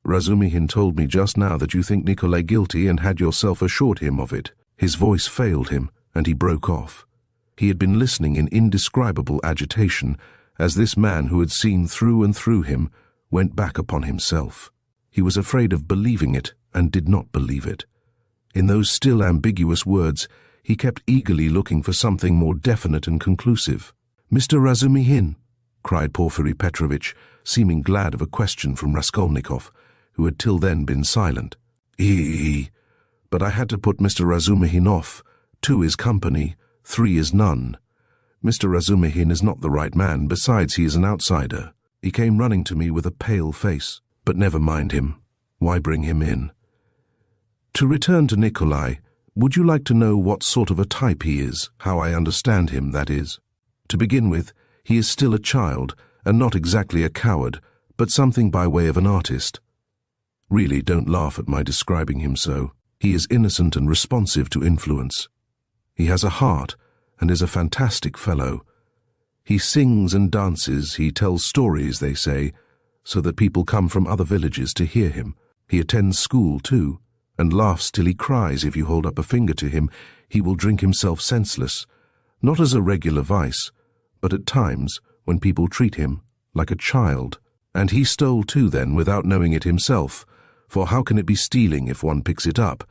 S1: Razumihin told me just now that you think Nikolay guilty and had yourself assured him of it. His voice failed him, and he broke off. He had been listening in indescribable agitation, as this man who had seen through and through him went back upon himself. He was afraid of believing it, and did not believe it. In those still ambiguous words, he kept eagerly looking for something more definite and conclusive. "Mr. Razumihin," cried Porfiry Petrovitch, seeming glad of a question from Raskolnikov, who had till then been silent. But I had to put Mr. Razumihin off. 2 is company, 3 is none. Mr. Razumihin is not the right man, besides he is an outsider. He came running to me with a pale face. But never mind him. Why bring him in? To return to Nikolay, would you like to know what sort of a type he is, how I understand him, that is? To begin with, he is still a child, and not exactly a coward, but something by way of an artist. Really, don't laugh at my describing him so. He is innocent and responsive to influence. He has a heart, and is a fantastic fellow. He sings and dances, he tells stories, they say, so that people come from other villages to hear him. He attends school, too, and laughs till he cries if you hold up a finger to him. He will drink himself senseless, not as a regular vice, but at times when people treat him like a child. And he stole too then, without knowing it himself, for how can it be stealing if one picks it up?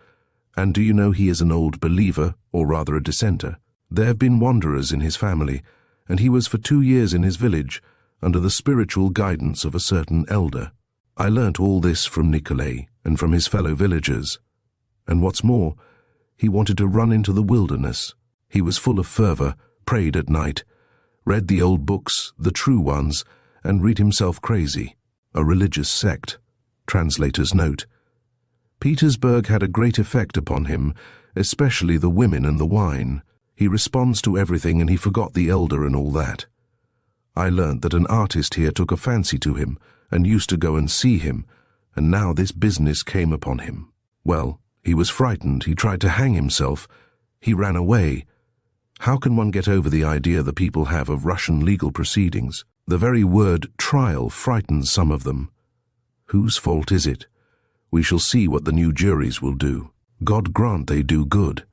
S1: And do you know he is an old believer, or rather a dissenter? There have been wanderers in his family, and he was for 2 years in his village, under the spiritual guidance of a certain elder. I learnt all this from Nikolay and from his fellow villagers. And what's more, he wanted to run into the wilderness. He was full of fervour, prayed at night, read the old books, the true ones, and read himself crazy. A religious sect. Translator's note. Petersburg had a great effect upon him, especially the women and the wine. He responds to everything, and he forgot the elder and all that. I learnt that an artist here took a fancy to him, and used to go and see him, and now this business came upon him. Well, he was frightened, he tried to hang himself, he ran away. How can one get over the idea the people have of Russian legal proceedings? The very word trial frightens some of them. Whose fault is it? We shall see what the new juries will do. God grant they do good.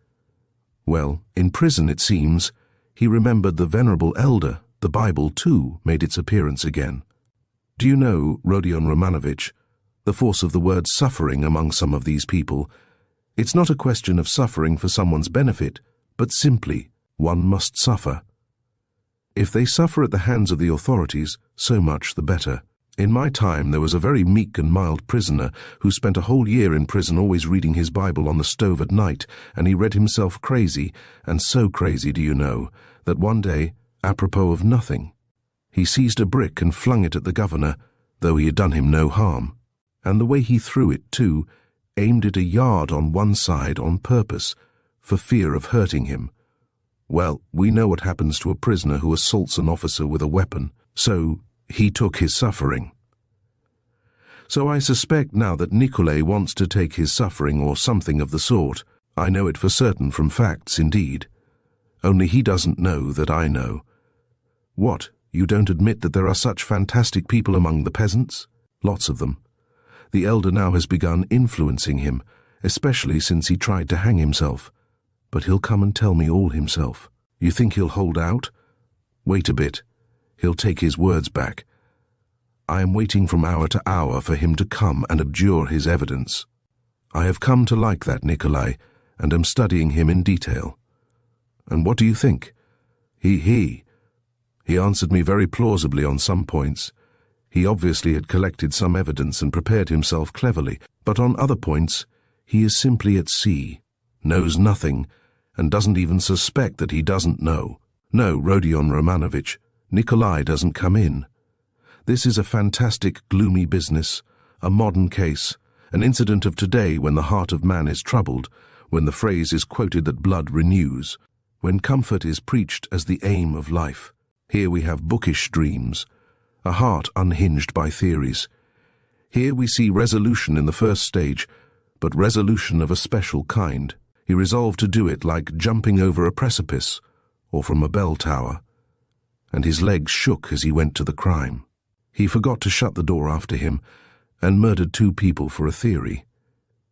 S1: Well, in prison, it seems, he remembered the venerable elder. The Bible, too, made its appearance again. Do you know, Rodion Romanovitch, the force of the word suffering among some of these people? It's not a question of suffering for someone's benefit, but simply, one must suffer. If they suffer at the hands of the authorities, so much the better. In my time there was a very meek and mild prisoner who spent a whole year in prison always reading his Bible on the stove at night, and he read himself crazy, and so crazy, do you know, that one day, apropos of nothing, he seized a brick and flung it at the governor, though he had done him no harm. And the way he threw it, too, aimed it a yard on one side on purpose, for fear of hurting him. Well, we know what happens to a prisoner who assaults an officer with a weapon, so he took his suffering. So I suspect now that Nikolay wants to take his suffering or something of the sort. I know it for certain from facts, indeed. Only he doesn't know that I know. What, you don't admit that there are such fantastic people among the peasants? Lots of them. The elder now has begun influencing him, especially since he tried to hang himself. But he'll come and tell me all himself. You think he'll hold out? Wait a bit. He'll take his words back. I am waiting from hour to hour for him to come and abjure his evidence. I have come to like that Nikolay, and am studying him in detail. And what do you think? He answered me very plausibly on some points. He obviously had collected some evidence and prepared himself cleverly, But on other points, he is simply at sea, knows nothing, and doesn't even suspect that he doesn't know. No, Rodion Romanovitch, Nikolai doesn't come in. This is a fantastic, gloomy business, a modern case, an incident of today when the heart of man is troubled, when the phrase is quoted that blood renews, when comfort is preached as the aim of life. Here we have bookish dreams, a heart unhinged by theories. Here we see resolution in the first stage, but resolution of a special kind. He resolved to do it like jumping over a precipice or from a bell tower, and his legs shook as he went to the crime. He forgot to shut the door after him and murdered 2 people for a theory.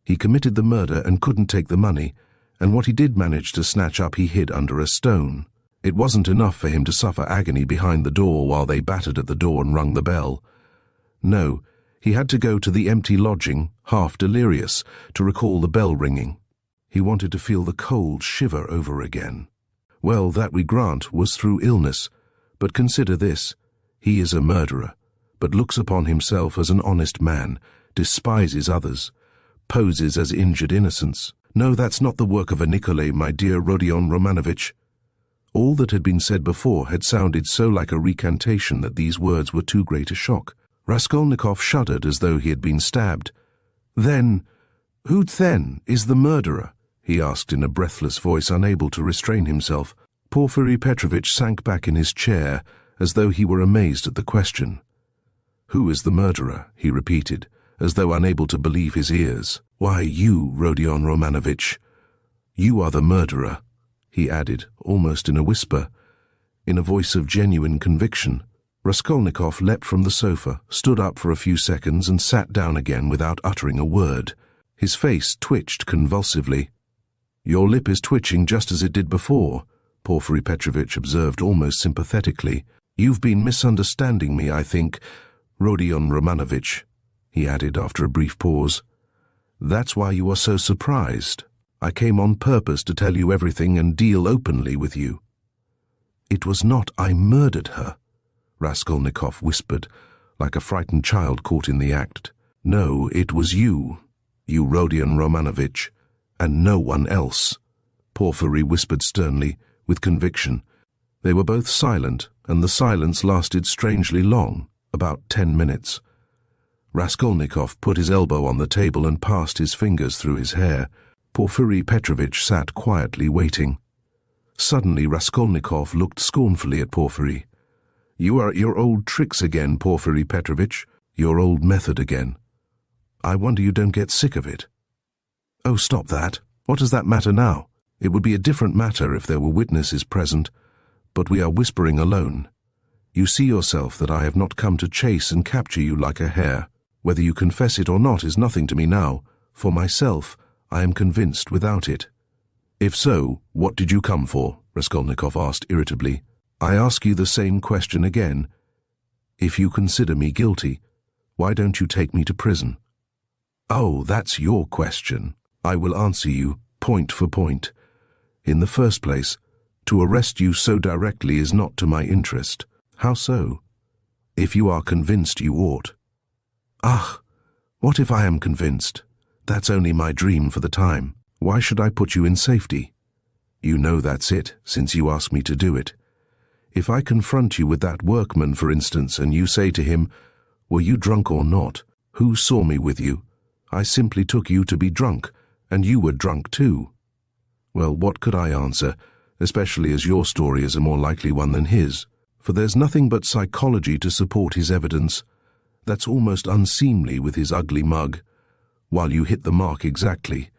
S1: He committed the murder and couldn't take the money, and what he did manage to snatch up he hid under a stone. It wasn't enough for him to suffer agony behind the door while they battered at the door and rung the bell. No, he had to go to the empty lodging, half delirious, to recall the bell ringing. He wanted to feel the cold shiver over again. Well, that we grant was through illness, but consider this. He is a murderer, but looks upon himself as an honest man, despises others, poses as injured innocence. No, that's not the work of a Nikolai, my dear Rodion Romanovitch. All that had been said before had sounded so like a recantation that these words were too great a shock. Raskolnikov shuddered as though he had been stabbed. Then, who then is the murderer? He asked in a breathless voice, unable to restrain himself. Porfiry Petrovitch sank back in his chair, as though he were amazed at the question. Who is the murderer? He repeated, as though unable to believe his ears. Why, you, Rodion Romanovitch. You are the murderer, he added, almost in a whisper, in a voice of genuine conviction. Raskolnikov leapt from the sofa, stood up for a few seconds, and sat down again without uttering a word. His face twitched convulsively. Your lip is twitching just as it did before, Porfiry Petrovitch observed almost sympathetically. You've been misunderstanding me, I think, Rodion Romanovitch, he added after a brief pause. That's why you are so surprised. I came on purpose to tell you everything and deal openly with you. It was not I murdered her, Raskolnikov whispered, like a frightened child caught in the act. No, it was you Rodion Romanovitch, and no one else, Porfiry whispered sternly, with conviction. They were both silent, and the silence lasted strangely long, about 10 minutes. Raskolnikov put his elbow on the table and passed his fingers through his hair. Porfiry Petrovitch sat quietly waiting. Suddenly Raskolnikov looked scornfully at Porfiry. You are at your old tricks again, Porfiry Petrovitch, your old method again. I wonder you don't get sick of it. Oh, stop that. What does that matter now? It would be a different matter if there were witnesses present, but we are whispering alone. You see yourself that I have not come to chase and capture you like a hare. Whether you confess it or not is nothing to me now. For myself, I am convinced without it. If so, what did you come for? Raskolnikov asked irritably. I ask you the same question again. If you consider me guilty, why don't you take me to prison? Oh, that's your question. I will answer you, point for point. In the first place, to arrest you so directly is not to my interest. How so? If you are convinced, you ought. Ah, what if I am convinced? That's only my dream for the time. Why should I put you in safety? You know that's it, since you ask me to do it. If I confront you with that workman, for instance, and you say to him, were you drunk or not? Who saw me with you? I simply took you to be drunk, and you were drunk too. Well, what could I answer, especially as your story is a more likely one than his? For there's nothing but psychology to support his evidence. That's almost unseemly with his ugly mug, while you hit the mark exactly.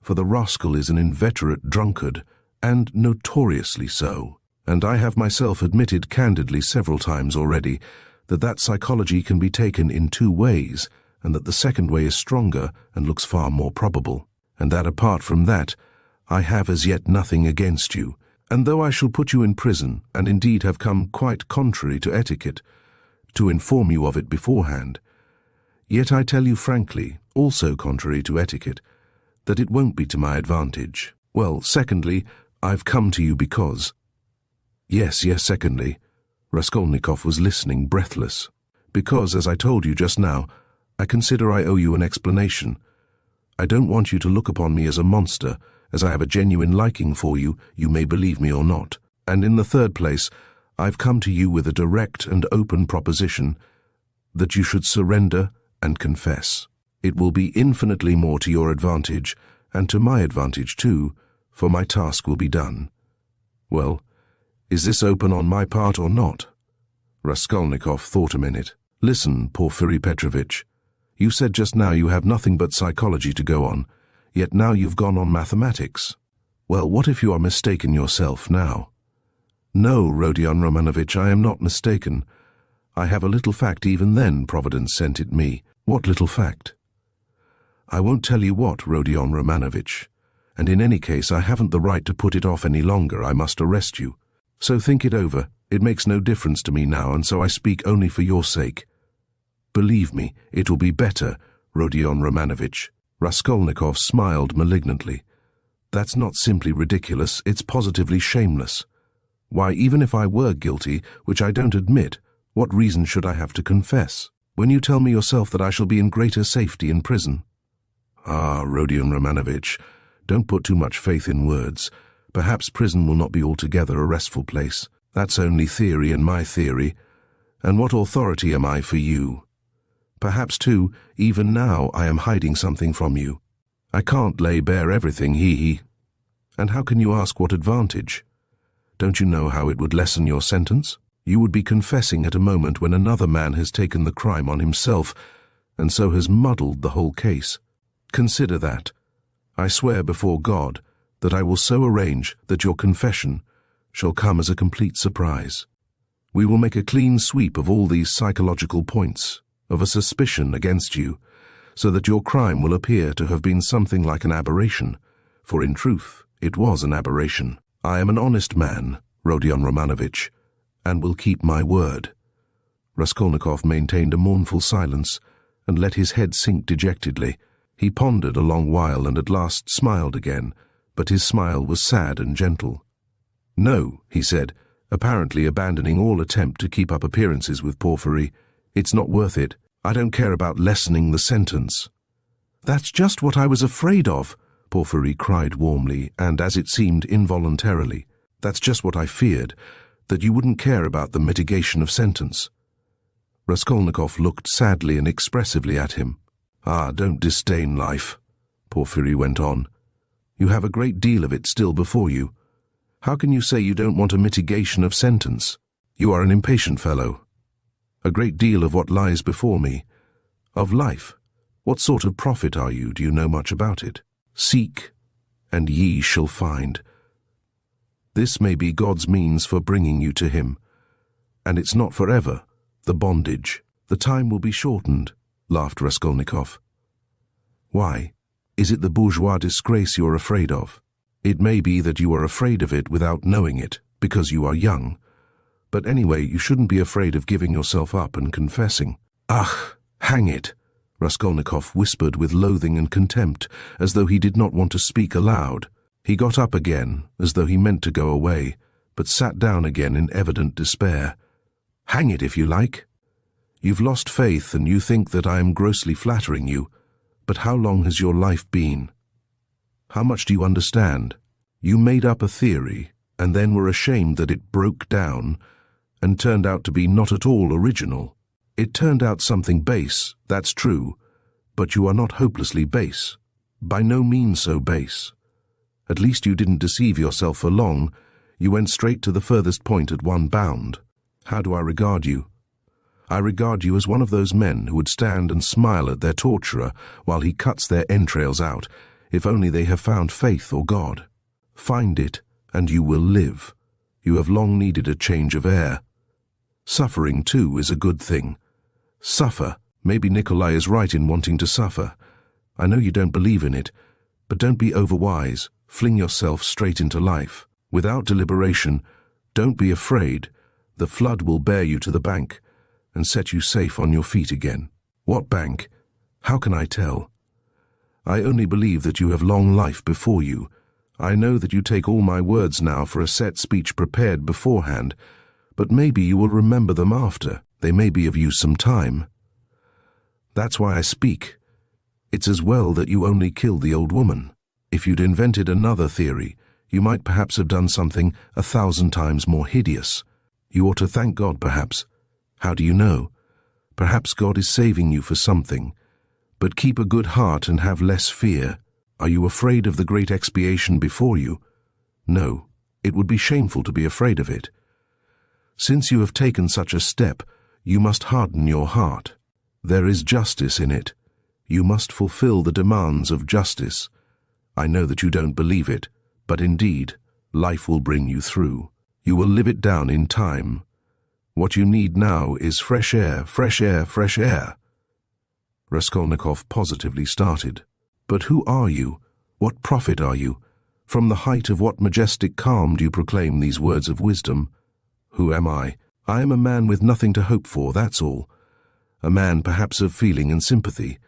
S1: For the rascal is an inveterate drunkard, and notoriously so. And I have myself admitted candidly several times already that psychology can be taken in 2 ways, and that the second way is stronger and looks far more probable. And that apart from that, I have as yet nothing against you. And though I shall put you in prison, and indeed have come quite contrary to etiquette, to inform you of it beforehand, yet I tell you frankly, also contrary to etiquette, that it won't be to my advantage. Well, secondly, I've come to you because... Yes, secondly, Raskolnikov was listening breathless. Because, as I told you just now, I consider I owe you an explanation, I don't want you to look upon me as a monster, as I have a genuine liking for you, you may believe me or not. And in the third place, I've come to you with a direct and open proposition that you should surrender and confess. It will be infinitely more to your advantage, and to my advantage too, for my task will be done. Well, is this open on my part or not? Raskolnikov thought a minute. Listen, Porfiry Petrovitch. You said just now you have nothing but psychology to go on, yet now you've gone on mathematics. Well, what if you are mistaken yourself now? No, Rodion Romanovitch, I am not mistaken. I have a little fact even then Providence sent it me. What little fact? I won't tell you what, Rodion Romanovitch, and in any case I haven't the right to put it off any longer. I must arrest you. So think it over. It makes no difference to me now, and so I speak only for your sake. Believe me, it will be better, Rodion Romanovitch. Raskolnikov smiled malignantly. That's not simply ridiculous, it's positively shameless. Why, even if I were guilty, which I don't admit, what reason should I have to confess, when you tell me yourself that I shall be in greater safety in prison? Ah, Rodion Romanovitch, don't put too much faith in words. Perhaps prison will not be altogether a restful place. That's only theory and my theory. And what authority am I for you? Perhaps, too, even now I am hiding something from you. I can't lay bare everything, he. And how can you ask what advantage? Don't you know how it would lessen your sentence? You would be confessing at a moment when another man has taken the crime on himself, and so has muddled the whole case. Consider that. I swear before God that I will so arrange that your confession shall come as a complete surprise. We will make a clean sweep of all these psychological points, of a suspicion against you, so that your crime will appear to have been something like an aberration, for in truth it was an aberration. I am an honest man, Rodion Romanovitch, and will keep my word. Raskolnikov maintained a mournful silence, and let his head sink dejectedly. He pondered a long while and at last smiled again, but his smile was sad and gentle. No, he said, apparently abandoning all attempt to keep up appearances with Porfiry. It's not worth it. I don't care about lessening the sentence. That's just what I was afraid of, Porfiry cried warmly, and as it seemed involuntarily. That's just what I feared, that you wouldn't care about the mitigation of sentence. Raskolnikov looked sadly and expressively at him. Ah, don't disdain life, Porfiry went on. You have a great deal of it still before you. How can you say you don't want a mitigation of sentence? You are an impatient fellow. A great deal of what lies before me. Of life. What sort of prophet are you? Do you know much about it? Seek, and ye shall find. This may be God's means for bringing you to him. And it's not forever, the bondage. The time will be shortened, laughed Raskolnikov. Why? Is it the bourgeois disgrace you're afraid of? It may be that you are afraid of it without knowing it, because you are young. But anyway, you shouldn't be afraid of giving yourself up and confessing. Ach, hang it! Raskolnikov whispered with loathing and contempt, as though he did not want to speak aloud. He got up again, as though he meant to go away, but sat down again in evident despair. Hang it, if you like. You've lost faith and you think that I am grossly flattering you, but how long has your life been? How much do you understand? You made up a theory, and then were ashamed that it broke down, and turned out to be not at all original. It turned out something base, that's true, but you are not hopelessly base. By no means so base. At least you didn't deceive yourself for long. You went straight to the furthest point at one bound. How do I regard you? I regard you as one of those men who would stand and smile at their torturer while he cuts their entrails out, if only they have found faith or God. Find it, and you will live. You have long needed a change of air. Suffering, too, is a good thing. Suffer. Maybe Nikolai is right in wanting to suffer. I know you don't believe in it, but don't be overwise. Fling yourself straight into life. Without deliberation, don't be afraid. The flood will bear you to the bank and set you safe on your feet again. What bank? How can I tell? I only believe that you have long life before you. I know that you take all my words now for a set speech prepared beforehand, but maybe you will remember them after. They may be of use some time. That's why I speak. It's as well that you only killed the old woman. If you'd invented another theory, you might perhaps have done something 1,000 times more hideous. You ought to thank God, perhaps. How do you know? Perhaps God is saving you for something. But keep a good heart and have less fear. Are you afraid of the great expiation before you? No, it would be shameful to be afraid of it. Since you have taken such a step, you must harden your heart. There is justice in it. You must fulfill the demands of justice. I know that you don't believe it, but indeed, life will bring you through. You will live it down in time. What you need now is fresh air, fresh air, fresh air. Raskolnikov positively started. But who are you? What prophet are you? From the height of what majestic calm do you proclaim these words of wisdom? Who am I? I am a man with nothing to hope for, that's all. A man perhaps of feeling and sympathy,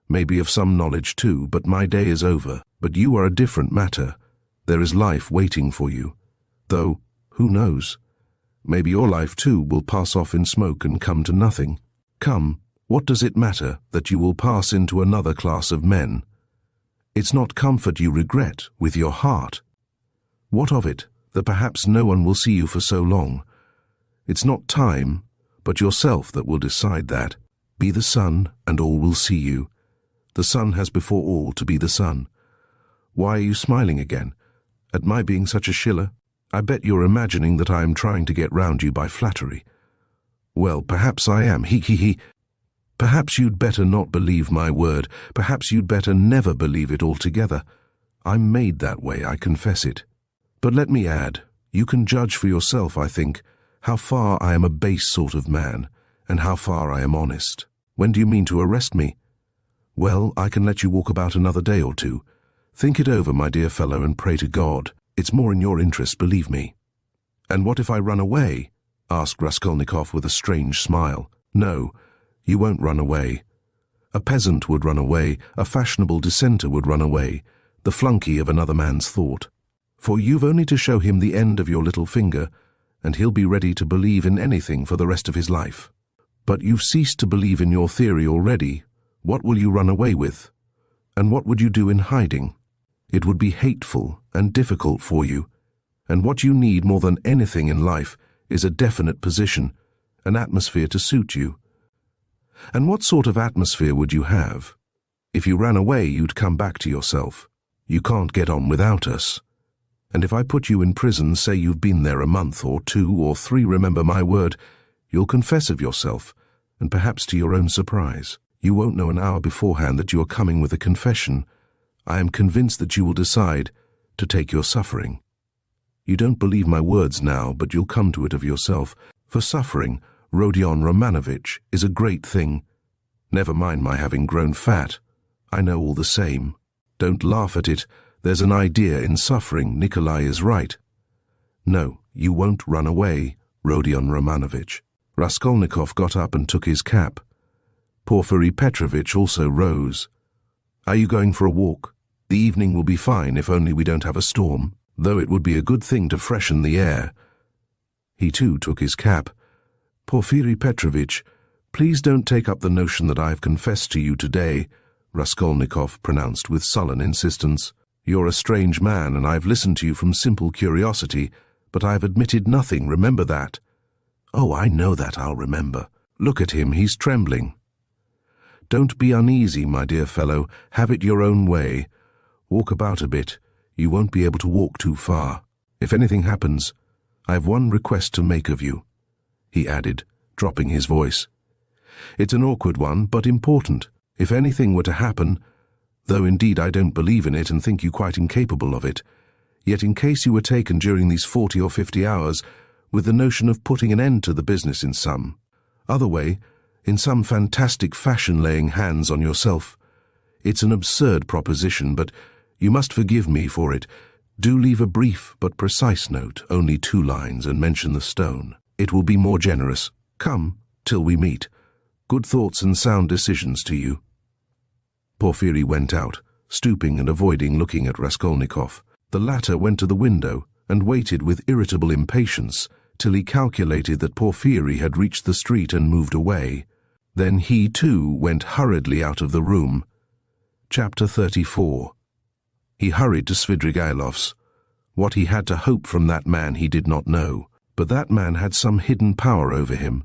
S1: maybe of some knowledge too, but my day is over. But you are a different matter. There is life waiting for you. Though, who knows? Maybe your life too will pass off in smoke and come to nothing. Come, what does it matter that you will pass into another class of men? It's not comfort you regret with your heart. What of it, that perhaps no one will see you for so long? It's not time, but yourself that will decide that. Be the sun, and all will see you. The sun has before all to be the sun. Why are you smiling again? At my being such a shiller? I bet you're imagining that I am trying to get round you by flattery. Well, perhaps I am, he. Perhaps you'd better not believe my word. Perhaps you'd better never believe it altogether. I'm made that way, I confess it. But let me add, you can judge for yourself, I think, how far I am a base sort of man, and how far I am honest. When do you mean to arrest me? Well, I can let you walk about another day or two. Think it over, my dear fellow, and pray to God. It's more in your interest, believe me. And what if I run away? Asked Raskolnikov with a strange smile. No, you won't run away. A peasant would run away, a fashionable dissenter would run away, the flunky of another man's thought. For you've only to show him the end of your little finger, and he'll be ready to believe in anything for the rest of his life. But you've ceased to believe in your theory already. What will you run away with? And what would you do in hiding? It would be hateful and difficult for you, and what you need more than anything in life is a definite position, an atmosphere to suit you. And what sort of atmosphere would you have? If you ran away, you'd come back to yourself. You can't get on without us. And if I put you in prison, say you've been there a month or 2 or 3, remember my word, you'll confess of yourself, and perhaps to your own surprise. You won't know an hour beforehand that you are coming with a confession. I am convinced that you will decide to take your suffering. You don't believe my words now, but you'll come to it of yourself. For suffering, Rodion Romanovitch, is a great thing. Never mind my having grown fat. I know all the same. Don't laugh at it. There's an idea in suffering. Nikolai is right. No, you won't run away, Rodion Romanovitch. Raskolnikov got up and took his cap. Porfiry Petrovitch also rose. Are you going for a walk? The evening will be fine if only we don't have a storm, though it would be a good thing to freshen the air. He too took his cap. Porfiry Petrovitch, please don't take up the notion that I have confessed to you today, Raskolnikov pronounced with sullen insistence. You're a strange man, and I've listened to you from simple curiosity, but I've admitted nothing, remember that. Oh, I know that, I'll remember. Look at him, he's trembling. Don't be uneasy, my dear fellow, have it your own way. Walk about a bit, you won't be able to walk too far. If anything happens, I have one request to make of you, he added, dropping his voice. It's an awkward one, but important. If anything were to happen, though indeed I don't believe in it and think you quite incapable of it, yet in case you were taken during these 40 or 50 hours with the notion of putting an end to the business in some other way, in some fantastic fashion laying hands on yourself. It's an absurd proposition, but you must forgive me for it. Do leave a brief but precise note, only 2 lines, and mention the stone. It will be more generous. Come, till we meet. Good thoughts and sound decisions to you. Porfiry went out, stooping and avoiding looking at Raskolnikov. The latter went to the window and waited with irritable impatience till he calculated that Porfiry had reached the street and moved away. Then he, too, went hurriedly out of the room. Chapter 34. He hurried to Svidrigailov's. What he had to hope from that man he did not know, but that man had some hidden power over him.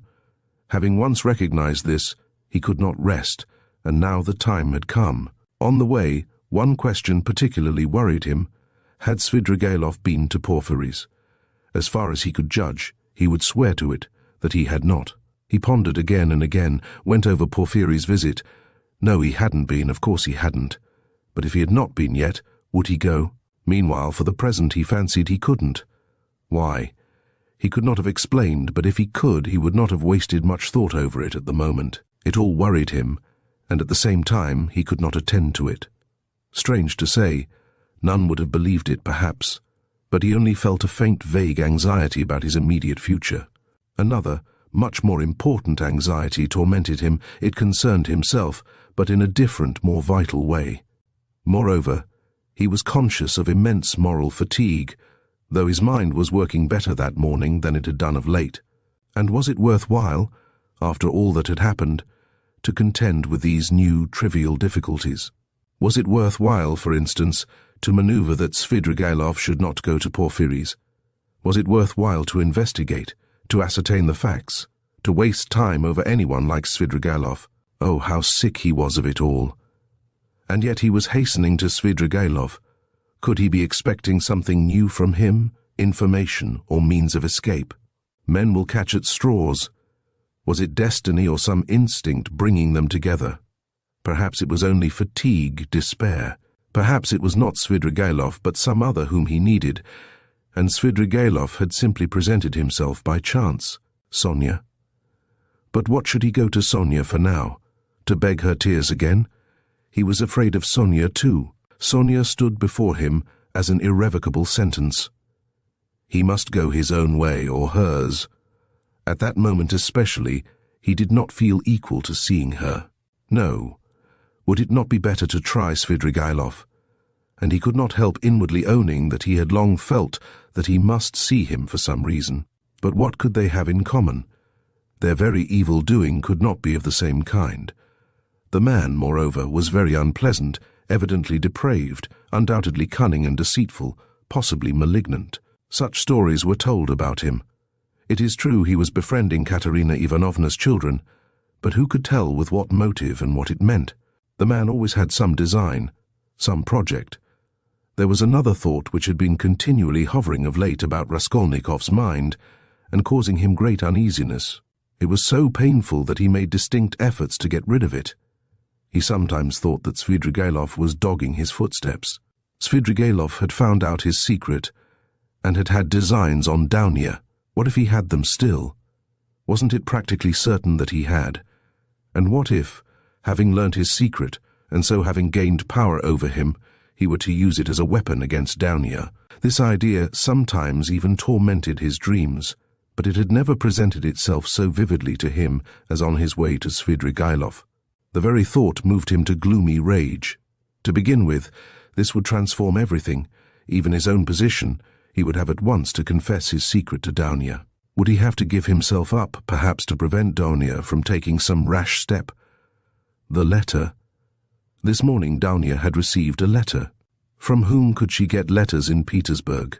S1: Having once recognized this, he could not rest, and now the time had come. On the way, one question particularly worried him. Had Svidrigailov been to Porfiry's? As far as he could judge, he would swear to it, that he had not. He pondered again and again, went over Porfiry's visit. No, he hadn't been, of course he hadn't. But if he had not been yet, would he go? Meanwhile, for the present, he fancied he couldn't. Why? He could not have explained, but if he could, he would not have wasted much thought over it at the moment. It all worried him, and at the same time he could not attend to it. Strange to say, none would have believed it perhaps, but he only felt a faint vague anxiety about his immediate future. Another, much more important anxiety tormented him. It concerned himself, but in a different, more vital way. Moreover, he was conscious of immense moral fatigue, though his mind was working better that morning than it had done of late. And was it worthwhile, after all that had happened, to contend with these new trivial difficulties? Was it worthwhile, for instance, to maneuver that Svidrigailov should not go to Porfiry's? Was it worthwhile to investigate, to ascertain the facts, to waste time over anyone like Svidrigailov? Oh, how sick he was of it all. And yet he was hastening to Svidrigailov. Could he be expecting something new from him, information or means of escape? Men will catch at straws. Was it destiny or some instinct bringing them together? Perhaps it was only fatigue, despair. Perhaps it was not Svidrigailov, but some other whom he needed, and Svidrigailov had simply presented himself by chance. Sonia. But what should he go to Sonia for now? To beg her tears again? He was afraid of Sonia too. Sonia stood before him as an irrevocable sentence. He must go his own way or hers. At that moment especially, he did not feel equal to seeing her. No. Would it not be better to try Svidrigailov? And he could not help inwardly owning that he had long felt that he must see him for some reason. But what could they have in common? Their very evil doing could not be of the same kind. The man, moreover, was very unpleasant, evidently depraved, undoubtedly cunning and deceitful, possibly malignant. Such stories were told about him. It is true he was befriending Katerina Ivanovna's children, but who could tell with what motive and what it meant? The man always had some design, some project. There was another thought which had been continually hovering of late about Raskolnikov's mind, and causing him great uneasiness. It was so painful that he made distinct efforts to get rid of it. He sometimes thought that Svidrigailov was dogging his footsteps. Svidrigailov had found out his secret, and had had designs on Daunia. What if he had them still? Wasn't it practically certain that he had? And what if, having learnt his secret, and so having gained power over him, he were to use it as a weapon against Daunia? This idea sometimes even tormented his dreams, but it had never presented itself so vividly to him as on his way to Svidrigailov. The very thought moved him to gloomy rage. To begin with, this would transform everything, even his own position. He would have at once to confess his secret to Daunia. Would he have to give himself up, perhaps to prevent Daunia from taking some rash step? The letter. This morning Daunia had received a letter. From whom could she get letters in Petersburg?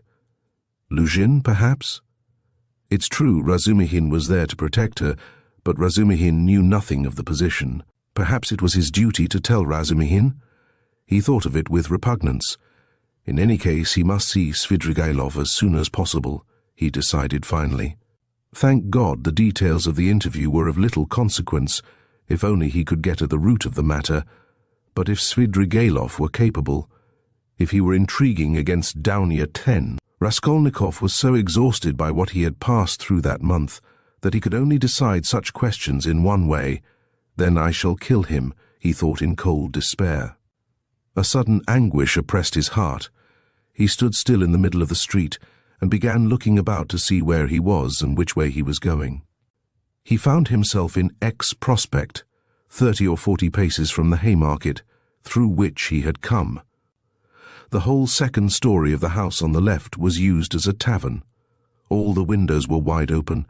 S1: Lujin, perhaps? It's true Razumihin was there to protect her, but Razumihin knew nothing of the position. Perhaps it was his duty to tell Razumihin? He thought of it with repugnance. In any case, he must see Svidrigailov as soon as possible, he decided finally. Thank God the details of the interview were of little consequence, if only he could get at the root of the matter. But if Svidrigailov were capable, if he were intriguing against Daunia 10, Raskolnikov was so exhausted by what he had passed through that month that he could only decide such questions in one way. Then I shall kill him, he thought in cold despair. A sudden anguish oppressed his heart. He stood still in the middle of the street and began looking about to see where he was and which way he was going. He found himself in X Prospect, 30 or 40 paces from the Haymarket, through which he had come. The whole second story of the house on the left was used as a tavern. All the windows were wide open.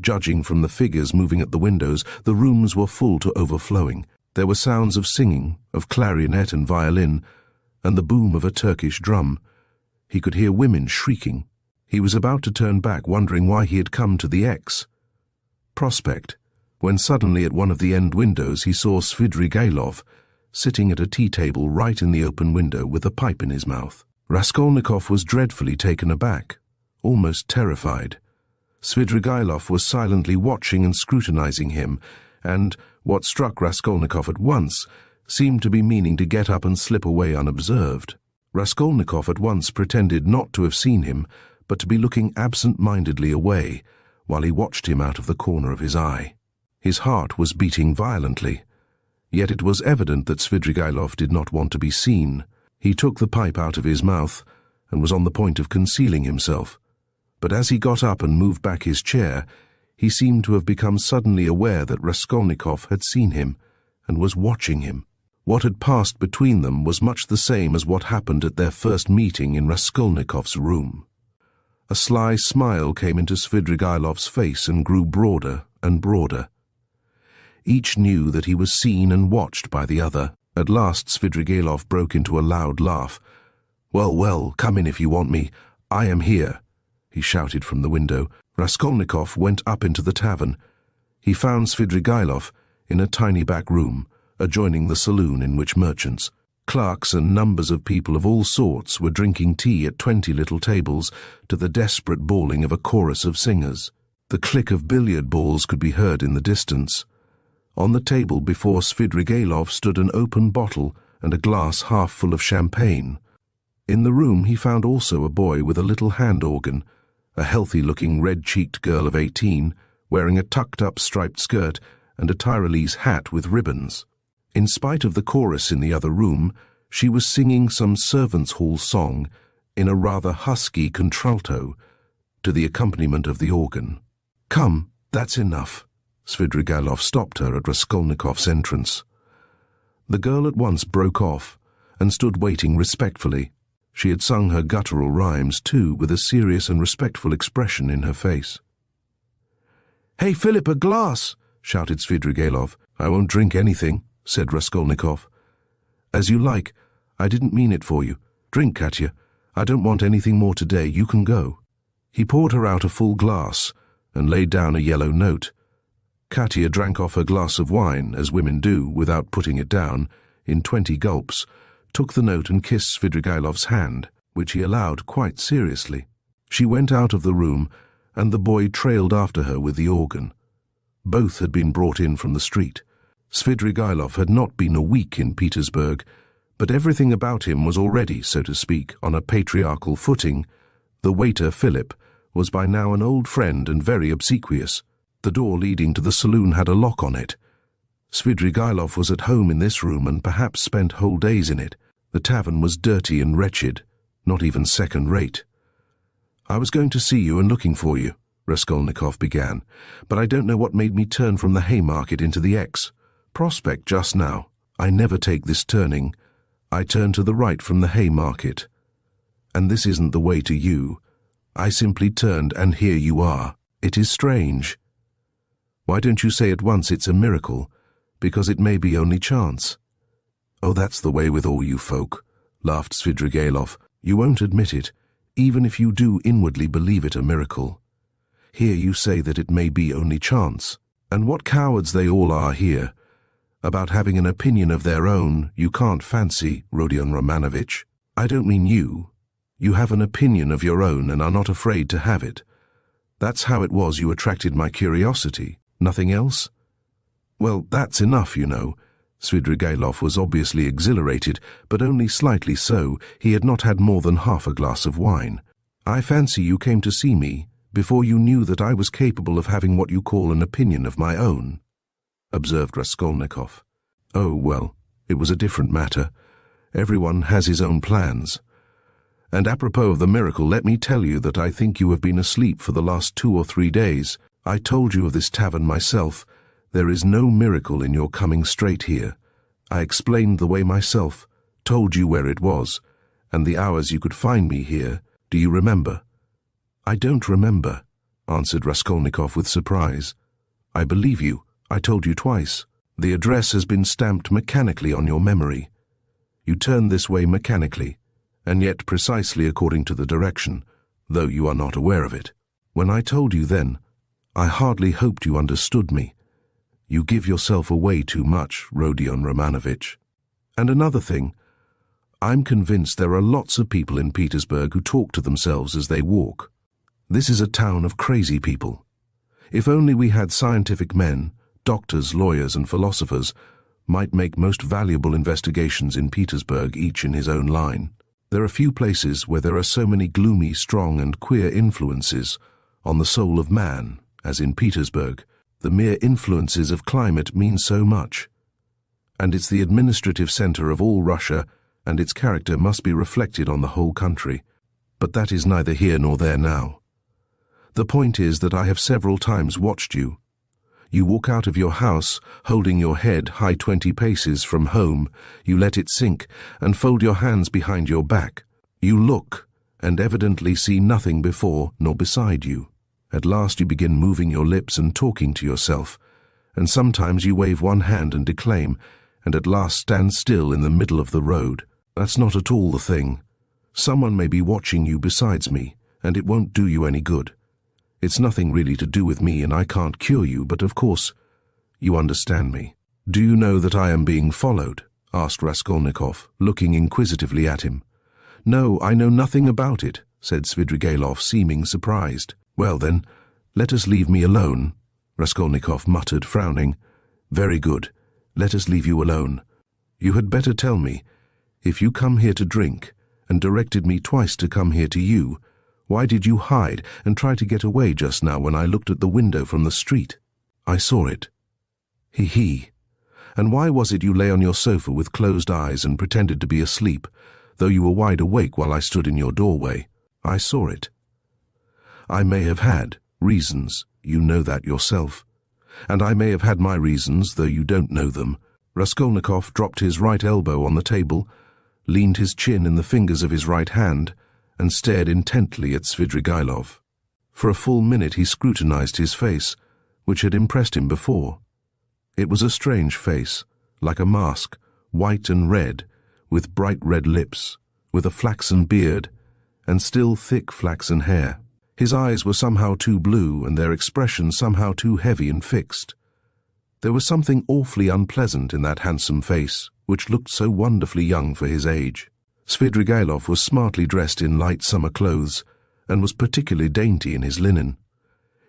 S1: Judging from the figures moving at the windows, the rooms were full to overflowing. There were sounds of singing, of clarinet and violin, and the boom of a Turkish drum. He could hear women shrieking. He was about to turn back, wondering why he had come to the X Prospect, when suddenly at one of the end windows he saw Svidrigailov sitting at a tea table right in the open window with a pipe in his mouth. Raskolnikov was dreadfully taken aback, almost terrified. Svidrigailov was silently watching and scrutinizing him, and, what struck Raskolnikov at once, seemed to be meaning to get up and slip away unobserved. Raskolnikov at once pretended not to have seen him, but to be looking absent-mindedly away, while he watched him out of the corner of his eye. His heart was beating violently, yet it was evident that Svidrigailov did not want to be seen. He took the pipe out of his mouth, and was on the point of concealing himself. But as he got up and moved back his chair, he seemed to have become suddenly aware that Raskolnikov had seen him, and was watching him. What had passed between them was much the same as what happened at their first meeting in Raskolnikov's room. A sly smile came into Svidrigailov's face and grew broader and broader. Each knew that he was seen and watched by the other. At last Svidrigailov broke into a loud laugh. "Well, well, come in if you want me. I am here," he shouted from the window. Raskolnikov went up into the tavern. He found Svidrigailov in a tiny back room, adjoining the saloon in which merchants, clerks and numbers of people of all sorts were drinking tea at 20 little tables to the desperate bawling of a chorus of singers. The click of billiard balls could be heard in the distance. On the table before Svidrigailov stood an open bottle and a glass half full of champagne. In the room he found also a boy with a little hand organ, a healthy-looking red-cheeked girl of 18, wearing a tucked-up striped skirt and a Tyrolese hat with ribbons. In spite of the chorus in the other room, she was singing some servants' hall song in a rather husky contralto to the accompaniment of the organ. "Come, that's enough." Svidrigailov stopped her at Raskolnikov's entrance. The girl at once broke off and stood waiting respectfully. She had sung her guttural rhymes, too, with a serious and respectful expression in her face. "Hey, Philip, a glass!" shouted Svidrigailov. "I won't drink anything," said Raskolnikov. "As you like. I didn't mean it for you. Drink, Katya. I don't want anything more today. You can go." He poured her out a full glass and laid down a yellow note. Katya drank off her glass of wine, as women do, without putting it down, in 20 gulps, took the note and kissed Svidrigailov's hand, which he allowed quite seriously. She went out of the room, and the boy trailed after her with the organ. Both had been brought in from the street. Svidrigailov had not been a week in Petersburg, but everything about him was already, so to speak, on a patriarchal footing. The waiter, Philip, was by now an old friend and very obsequious. The door leading to the saloon had a lock on it. Svidrigailov was at home in this room and perhaps spent whole days in it. The tavern was dirty and wretched, not even second-rate. "I was going to see you and looking for you," Raskolnikov began, "but I don't know what made me turn from the Haymarket into the X Prospect just now. I never take this turning. I turn to the right from the Haymarket. And this isn't the way to you. I simply turned, and here you are. It is strange. Why don't you say at once it's a miracle, because it may be only chance?" "Oh, that's the way with all you folk," laughed Svidrigailov. "You won't admit it, even if you do inwardly believe it a miracle. Here you say that it may be only chance. And what cowards they all are here, about having an opinion of their own you can't fancy, Rodion Romanovitch. I don't mean you. You have an opinion of your own and are not afraid to have it. That's how it was you attracted my curiosity. Nothing else? Well, that's enough, you know." Svidrigailov was obviously exhilarated, but only slightly so. He had not had more than half a glass of wine. "I fancy you came to see me before you knew that I was capable of having what you call an opinion of my own," observed Raskolnikov. "Oh, well, it was a different matter. Everyone has his own plans. And apropos of the miracle, let me tell you that I think you have been asleep for the last 2 or 3 days. I told you of this tavern myself. There is no miracle in your coming straight here. I explained the way myself, told you where it was, and the hours you could find me here. Do you remember?" "I don't remember," answered Raskolnikov with surprise. "I believe you. I told you twice." The address has been stamped mechanically on your memory. You turn this way mechanically, and yet precisely according to the direction, though you are not aware of it. When I told you then, I hardly hoped you understood me. You give yourself away too much, Rodion Romanovitch. And another thing, I'm convinced there are lots of people in Petersburg who talk to themselves as they walk. This is a town of crazy people. If only we had scientific men, doctors, lawyers, and philosophers, might make most valuable investigations in Petersburg, each in his own line. There are few places where there are so many gloomy, strong, and queer influences on the soul of man as in Petersburg. The mere influences of climate mean so much. And it's the administrative center of all Russia, and its character must be reflected on the whole country. But that is neither here nor there now. The point is that I have several times watched you. You walk out of your house, holding your head high 20 paces from home. You let it sink, and fold your hands behind your back. You look, and evidently see nothing before nor beside you. At last you begin moving your lips and talking to yourself, and sometimes you wave one hand and declaim, and at last stand still in the middle of the road. That's not at all the thing. Someone may be watching you besides me, and it won't do you any good. It's nothing really to do with me, and I can't cure you, but of course, you understand me. Do you know that I am being followed? Asked Raskolnikov, looking inquisitively at him. No, I know nothing about it, said Svidrigailov, seeming surprised. Well then, let us leave me alone, Raskolnikov muttered, frowning. Very good, let us leave you alone. You had better tell me, if you come here to drink, and directed me twice to come here to you, why did you hide and try to get away just now when I looked at the window from the street? I saw it. He. And why was it you lay on your sofa with closed eyes and pretended to be asleep, though you were wide awake while I stood in your doorway? I saw it. I may have had reasons, you know that yourself. And I may have had my reasons, though you don't know them. Raskolnikov dropped his right elbow on the table, leaned his chin in the fingers of his right hand, and stared intently at Svidrigailov. For a full minute he scrutinized his face, which had impressed him before. It was a strange face, like a mask, white and red, with bright red lips, with a flaxen beard, and still thick flaxen hair. His eyes were somehow too blue, and their expression somehow too heavy and fixed. There was something awfully unpleasant in that handsome face, which looked so wonderfully young for his age. Svidrigailov was smartly dressed in light summer clothes, and was particularly dainty in his linen.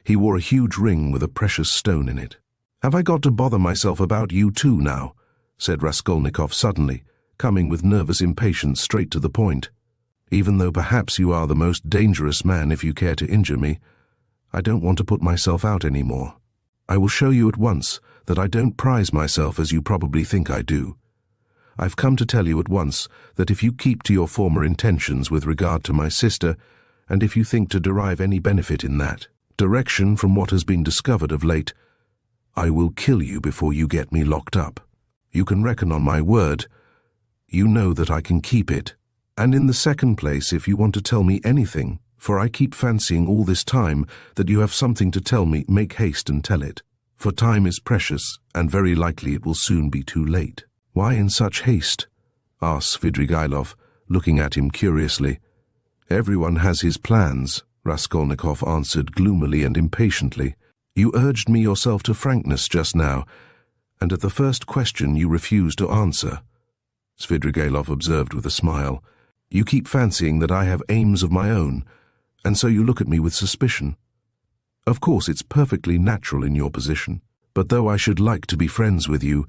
S1: He wore a huge ring with a precious stone in it. "Have I got to bother myself about you too now?" said Raskolnikov suddenly, coming with nervous impatience straight to the point. "Even though perhaps you are the most dangerous man if you care to injure me, I don't want to put myself out any more. I will show you at once that I don't prize myself as you probably think I do. I've come to tell you at once that if you keep to your former intentions with regard to my sister, and if you think to derive any benefit in that direction from what has been discovered of late, I will kill you before you get me locked up. You can reckon on my word. You know that I can keep it. And in the second place, if you want to tell me anything, for I keep fancying all this time that you have something to tell me, make haste and tell it. For time is precious, and very likely it will soon be too late." "Why in such haste?" asked Svidrigailov, looking at him curiously. "Everyone has his plans," Raskolnikov answered gloomily and impatiently. "You urged me yourself to frankness just now, and at the first question you refused to answer," Svidrigailov observed with a smile. "You keep fancying that I have aims of my own, and so you look at me with suspicion. Of course, it's perfectly natural in your position, but though I should like to be friends with you,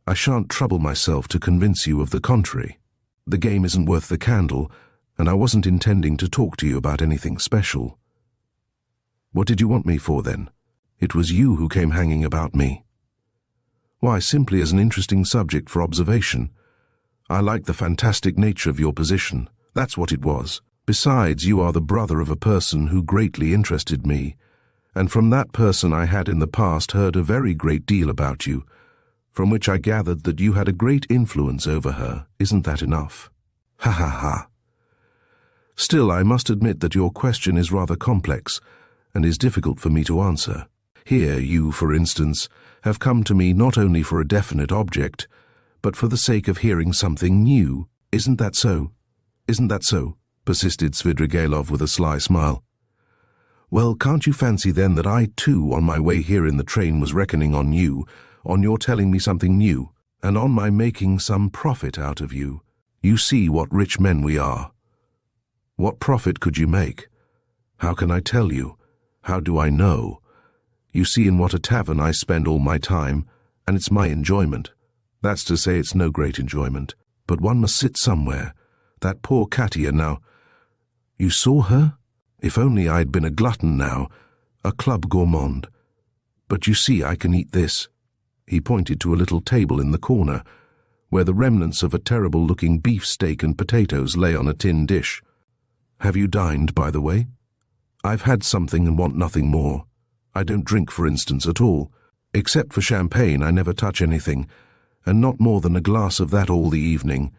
S1: I shan't trouble myself to convince you of the contrary. The game isn't worth the candle, and I wasn't intending to talk to you about anything special." "What did you want me for, then? It was you who came hanging about me." "Why, simply as an interesting subject for observation. I like the fantastic nature of your position. That's what it was. Besides, you are the brother of a person who greatly interested me, and from that person I had in the past heard a very great deal about you, from which I gathered that you had a great influence over her. Isn't that enough?" "Ha ha ha. Still, I must admit that your question is rather complex, and is difficult for me to answer. Here you, for instance, have come to me not only for a definite object, but for the sake of hearing something new. Isn't that so? Isn't that so? Persisted Svidrigailov with a sly smile. Well, can't you fancy then that I too, on my way here in the train, was reckoning on you, on your telling me something new, and on my making some profit out of you? You see what rich men we are. What profit could you make? How can I tell you? How do I know? You see in what a tavern I spend all my time, and it's my enjoyment. That's to say, it's no great enjoyment, but one must sit somewhere. That poor Katia now. You saw her? If only I'd been a glutton now, a club gourmand. But you see, I can eat this. He pointed to a little table in the corner, where the remnants of a terrible-looking beefsteak and potatoes lay on a tin dish. Have you dined, by the way? I've had something and want nothing more. I don't drink, for instance, at all. Except for champagne, I never touch anything, and not more than a glass of that all the evening,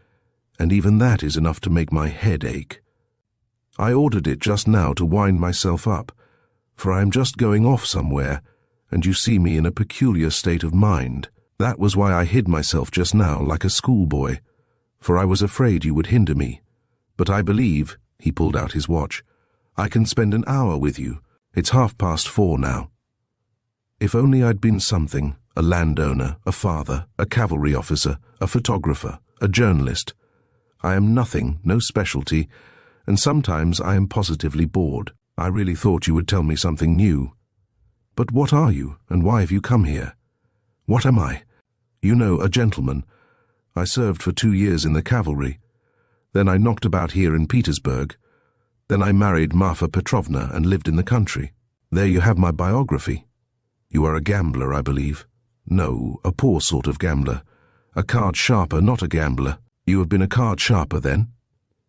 S1: and even that is enough to make my head ache. I ordered it just now to wind myself up, for I am just going off somewhere, and you see me in a peculiar state of mind. That was why I hid myself just now like a schoolboy, for I was afraid you would hinder me. But I believe, he pulled out his watch, I can spend an hour with you. It's 4:30 now. If only I'd been something, a landowner, a father, a cavalry officer, a photographer, a journalist. I am nothing, no specialty, and sometimes I am positively bored. I really thought you would tell me something new. But what are you, and why have you come here? What am I? You know, a gentleman. I served for 2 years in the cavalry. Then I knocked about here in Petersburg. Then I married Marfa Petrovna and lived in the country. There you have my biography. You are a gambler, I believe. No, a poor sort of gambler. A card sharper, not a gambler. You have been a card sharper, then?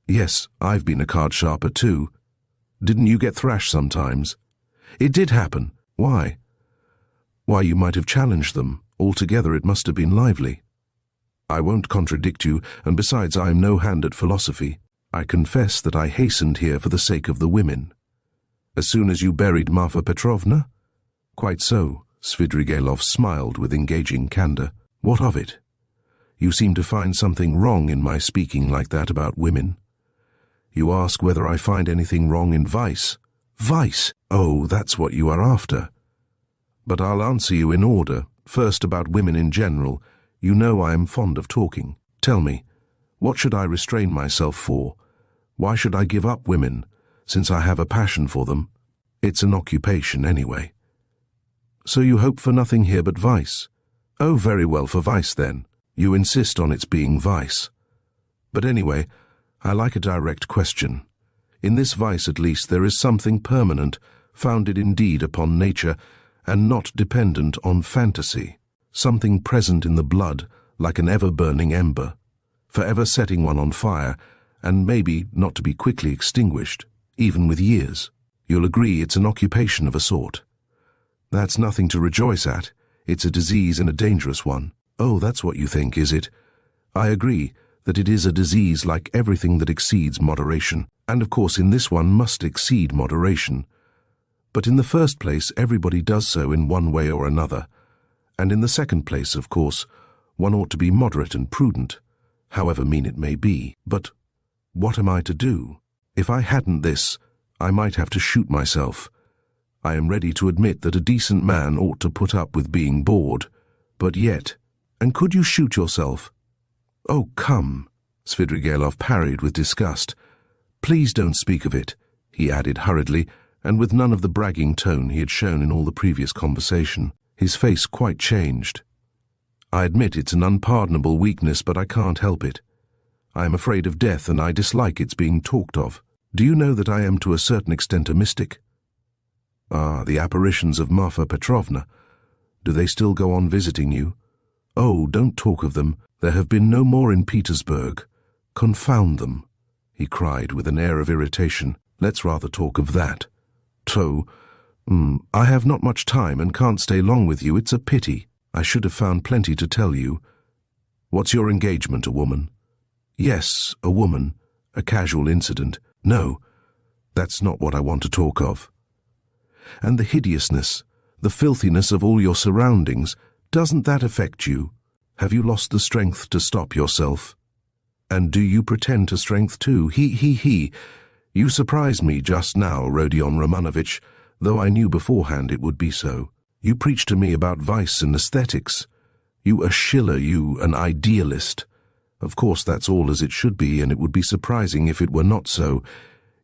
S1: Yes, I've been a card sharper, too. Didn't you get thrashed sometimes? It did happen. Why? Why, you might have challenged them. Altogether, it must have been lively. I won't contradict you, and besides, I am no hand at philosophy. I confess that I hastened here for the sake of the women. As soon as you buried Marfa Petrovna? Quite so. Svidrigailov smiled with engaging candor. What of it? You seem to find something wrong in my speaking like that about women. You ask whether I find anything wrong in vice. Vice? Oh, that's what you are after. But I'll answer you in order. First, about women in general. You know I am fond of talking. Tell me, what should I restrain myself for? Why should I give up women, since I have a passion for them? It's an occupation, anyway. So you hope for nothing here but vice? Oh, very well, for vice, then. You insist on its being vice. But anyway, I like a direct question. In this vice, at least, there is something permanent, founded indeed upon nature, and not dependent on fantasy. Something present in the blood, like an ever-burning ember, forever setting one on fire, and maybe not to be quickly extinguished, even with years. You'll agree it's an occupation of a sort. That's nothing to rejoice at. It's a disease and a dangerous one. Oh, that's what you think, is it? I agree that it is a disease like everything that exceeds moderation, and of course in this one must exceed moderation. But in the first place, everybody does so in one way or another, and in the second place, of course, one ought to be moderate and prudent, however mean it may be. But what am I to do? If I hadn't this, I might have to shoot myself. I am ready to admit that a decent man ought to put up with being bored, but yet, and could you shoot yourself? Oh, come, Svidrigailov parried with disgust. Please don't speak of it, he added hurriedly, and with none of the bragging tone he had shown in all the previous conversation. His face quite changed. I admit it's an unpardonable weakness, but I can't help it. I am afraid of death, and I dislike its being talked of. Do you know that I am to a certain extent a mystic? Ah, the apparitions of Marfa Petrovna. Do they still go on visiting you? Oh, don't talk of them. There have been no more in Petersburg. Confound them, he cried with an air of irritation. Let's rather talk of that. I have not much time and can't stay long with you. It's a pity. I should have found plenty to tell you. What's your engagement, a woman? Yes, a woman. A casual incident. No, that's not what I want to talk of. And the hideousness, The filthiness of all your surroundings, doesn't that affect you? Have you lost the strength to stop yourself? And do you pretend to strength too? He. You surprised me just now, Rodion Romanovitch, though I knew beforehand it would be so. You preach to me about vice and aesthetics. You a Schiller, you an idealist. Of course that's all as it should be, and it would be surprising if it were not so,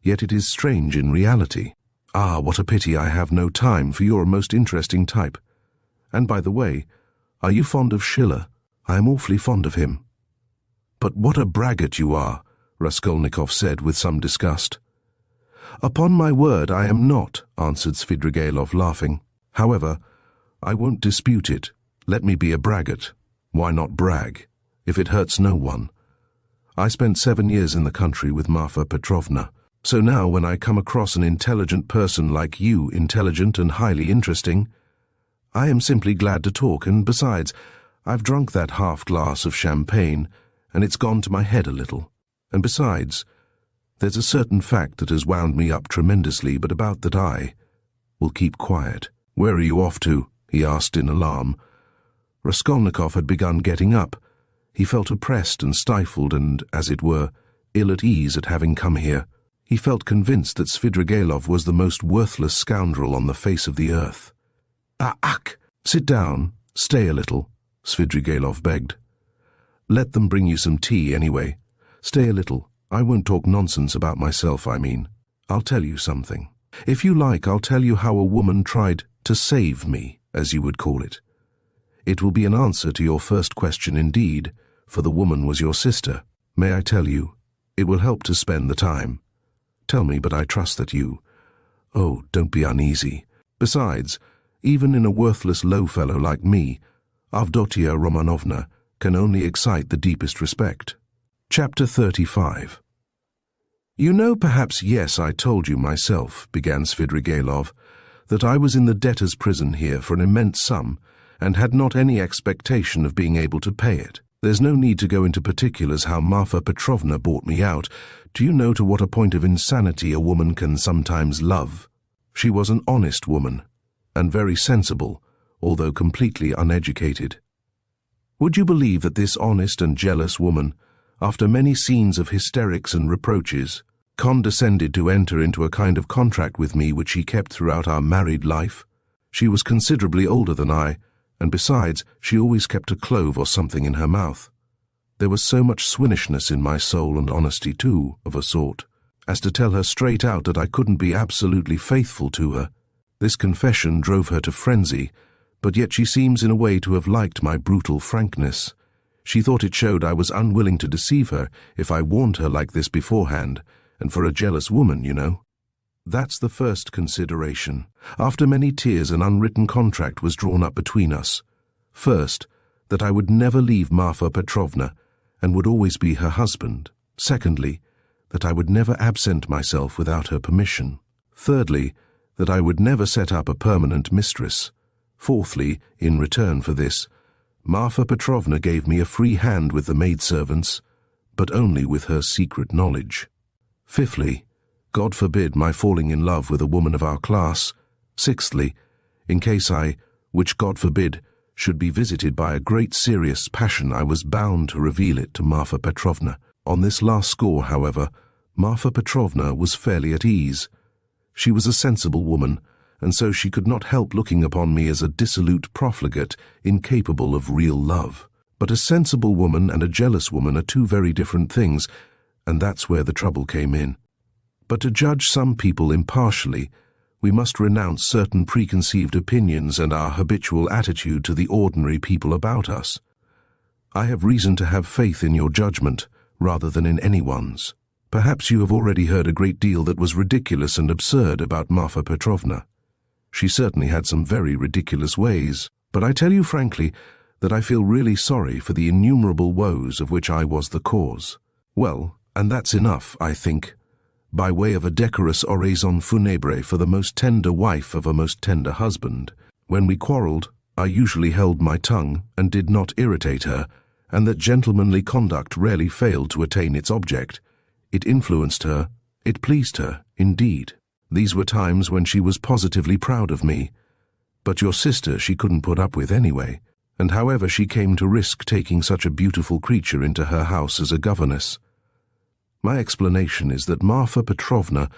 S1: yet it is strange in reality. Ah, what a pity I have no time, for you're a most interesting type. And by the way, are you fond of Schiller? I am awfully fond of him. But what a braggart you are, Raskolnikov said with some disgust. Upon my word, I am not, answered Svidrigailov, laughing. However, I won't dispute it. Let me be a braggart. Why not brag, if it hurts no one? I spent 7 years in the country with Marfa Petrovna. So now when I come across an intelligent person like you, intelligent and highly interesting, I am simply glad to talk, and besides, I've drunk that half glass of champagne, and it's gone to my head a little. And besides, there's a certain fact that has wound me up tremendously, but about that I will keep quiet. Where are you off to? He asked in alarm. Raskolnikov had begun getting up. He felt oppressed and stifled and, as it were, ill at ease at having come here. He felt convinced that Svidrigailov was the most worthless scoundrel on the face of the earth. Ak! Sit down, stay a little, Svidrigailov begged. Let them bring you some tea anyway. Stay a little. I won't talk nonsense about myself, I mean. I'll tell you something. If you like, I'll tell you how a woman tried to save me, as you would call it. It will be an answer to your first question indeed, for the woman was your sister. May I tell you? It will help to spend the time. Tell me, but I trust that you... Oh, don't be uneasy. Besides, even in a worthless low fellow like me, Avdotia Romanovna can only excite the deepest respect. Chapter 35. You know, perhaps, yes, I told you myself, began Svidrigailov, that I was in the debtor's prison here for an immense sum, and had not any expectation of being able to pay it. There's no need to go into particulars how Marfa Petrovna bought me out. Do you know to what a point of insanity a woman can sometimes love? She was an honest woman, and very sensible, although completely uneducated. Would you believe that this honest and jealous woman, after many scenes of hysterics and reproaches, condescended to enter into a kind of contract with me which she kept throughout our married life? She was considerably older than I, and besides, she always kept a clove or something in her mouth. There was so much swinnishness in my soul, and honesty too, of a sort, as to tell her straight out that I couldn't be absolutely faithful to her. This confession drove her to frenzy, but yet she seems in a way to have liked my brutal frankness. She thought it showed I was unwilling to deceive her if I warned her like this beforehand, and for a jealous woman, you know. That's the first consideration. After many tears, an unwritten contract was drawn up between us. First, that I would never leave Marfa Petrovna, and would always be her husband. Secondly, that I would never absent myself without her permission. Thirdly, that I would never set up a permanent mistress. Fourthly, in return for this, Marfa Petrovna gave me a free hand with the maidservants, but only with her secret knowledge. Fifthly, God forbid my falling in love with a woman of our class. Sixthly, in case I, which God forbid, should be visited by a great serious passion, I was bound to reveal it to Marfa Petrovna. On this last score, however, Marfa Petrovna was fairly at ease. She was a sensible woman, and so she could not help looking upon me as a dissolute profligate, incapable of real love. But a sensible woman and a jealous woman are two very different things, and that's where the trouble came in. But to judge some people impartially, we must renounce certain preconceived opinions and our habitual attitude to the ordinary people about us. I have reason to have faith in your judgment, rather than in anyone's. Perhaps you have already heard a great deal that was ridiculous and absurd about Marfa Petrovna. She certainly had some very ridiculous ways, but I tell you frankly that I feel really sorry for the innumerable woes of which I was the cause. Well, and that's enough, I think, by way of a decorous oraison funèbre for the most tender wife of a most tender husband. When we quarrelled, I usually held my tongue and did not irritate her, and that gentlemanly conduct rarely failed to attain its object. It influenced her, it pleased her, indeed. These were times when she was positively proud of me. But your sister she couldn't put up with anyway, and however she came to risk taking such a beautiful creature into her house as a governess. My explanation is that Marfa Petrovna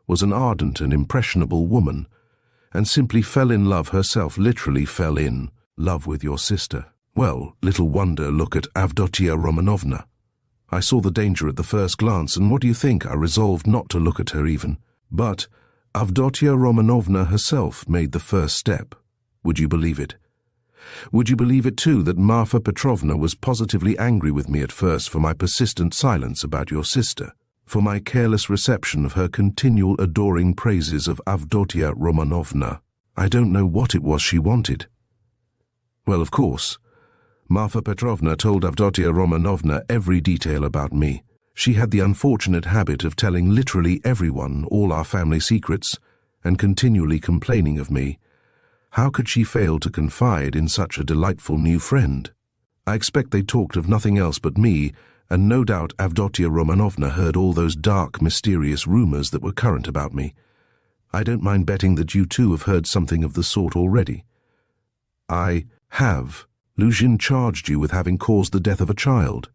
S1: was an ardent and impressionable woman, and simply fell in love herself, literally fell in love with your sister. Well, little wonder, look at Avdotia Romanovna. I saw the danger at the first glance, and what do you think? I resolved not to look at her even. But Avdotia Romanovna herself made the first step. Would you believe it? Would you believe it too that Marfa Petrovna was positively angry with me at first for my persistent silence about your sister, for my careless reception of her continual adoring praises of Avdotia Romanovna? I don't know what it was she wanted. Well, of course, Marfa Petrovna told Avdotia Romanovna every detail about me. She had the unfortunate habit of telling literally everyone all our family secrets and continually complaining of me. How could she fail to confide in such a delightful new friend? I expect they talked of nothing else but me, and no doubt Avdotia Romanovna heard all those dark, mysterious rumors that were current about me. I don't mind betting that you too have heard something of the sort already. I have. Lujin charged you with having caused the death of a child.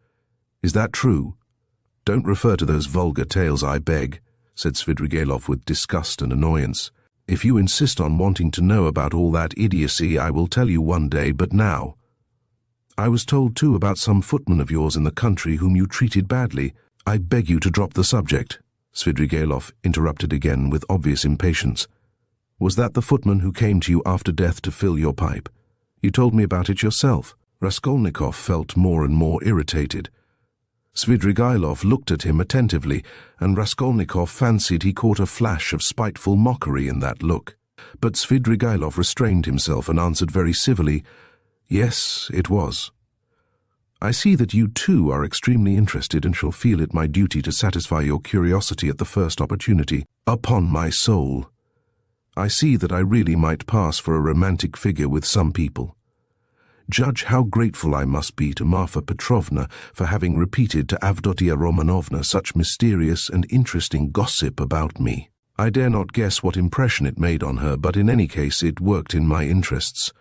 S1: Is that true? Don't refer to those vulgar tales, I beg, said Svidrigailov with disgust and annoyance. If you insist on wanting to know about all that idiocy, I will tell you one day, but now. I was told too about some footman of yours in the country whom you treated badly. I beg you to drop the subject, Svidrigailov interrupted again with obvious impatience. Was that the footman who came to you after death to fill your pipe? You told me about it yourself. Raskolnikov felt more and more irritated. Svidrigailov looked at him attentively, and Raskolnikov fancied he caught a flash of spiteful mockery in that look. But Svidrigailov restrained himself and answered very civilly, "Yes, it was. I see that you too are extremely interested and shall feel it my duty to satisfy your curiosity at the first opportunity. Upon my soul, I see that I really might pass for a romantic figure with some people. Judge how grateful I must be to Marfa Petrovna for having repeated to Avdotia Romanovna such mysterious and interesting gossip about me. I dare not guess what impression it made on her, but in any case it worked in my interests.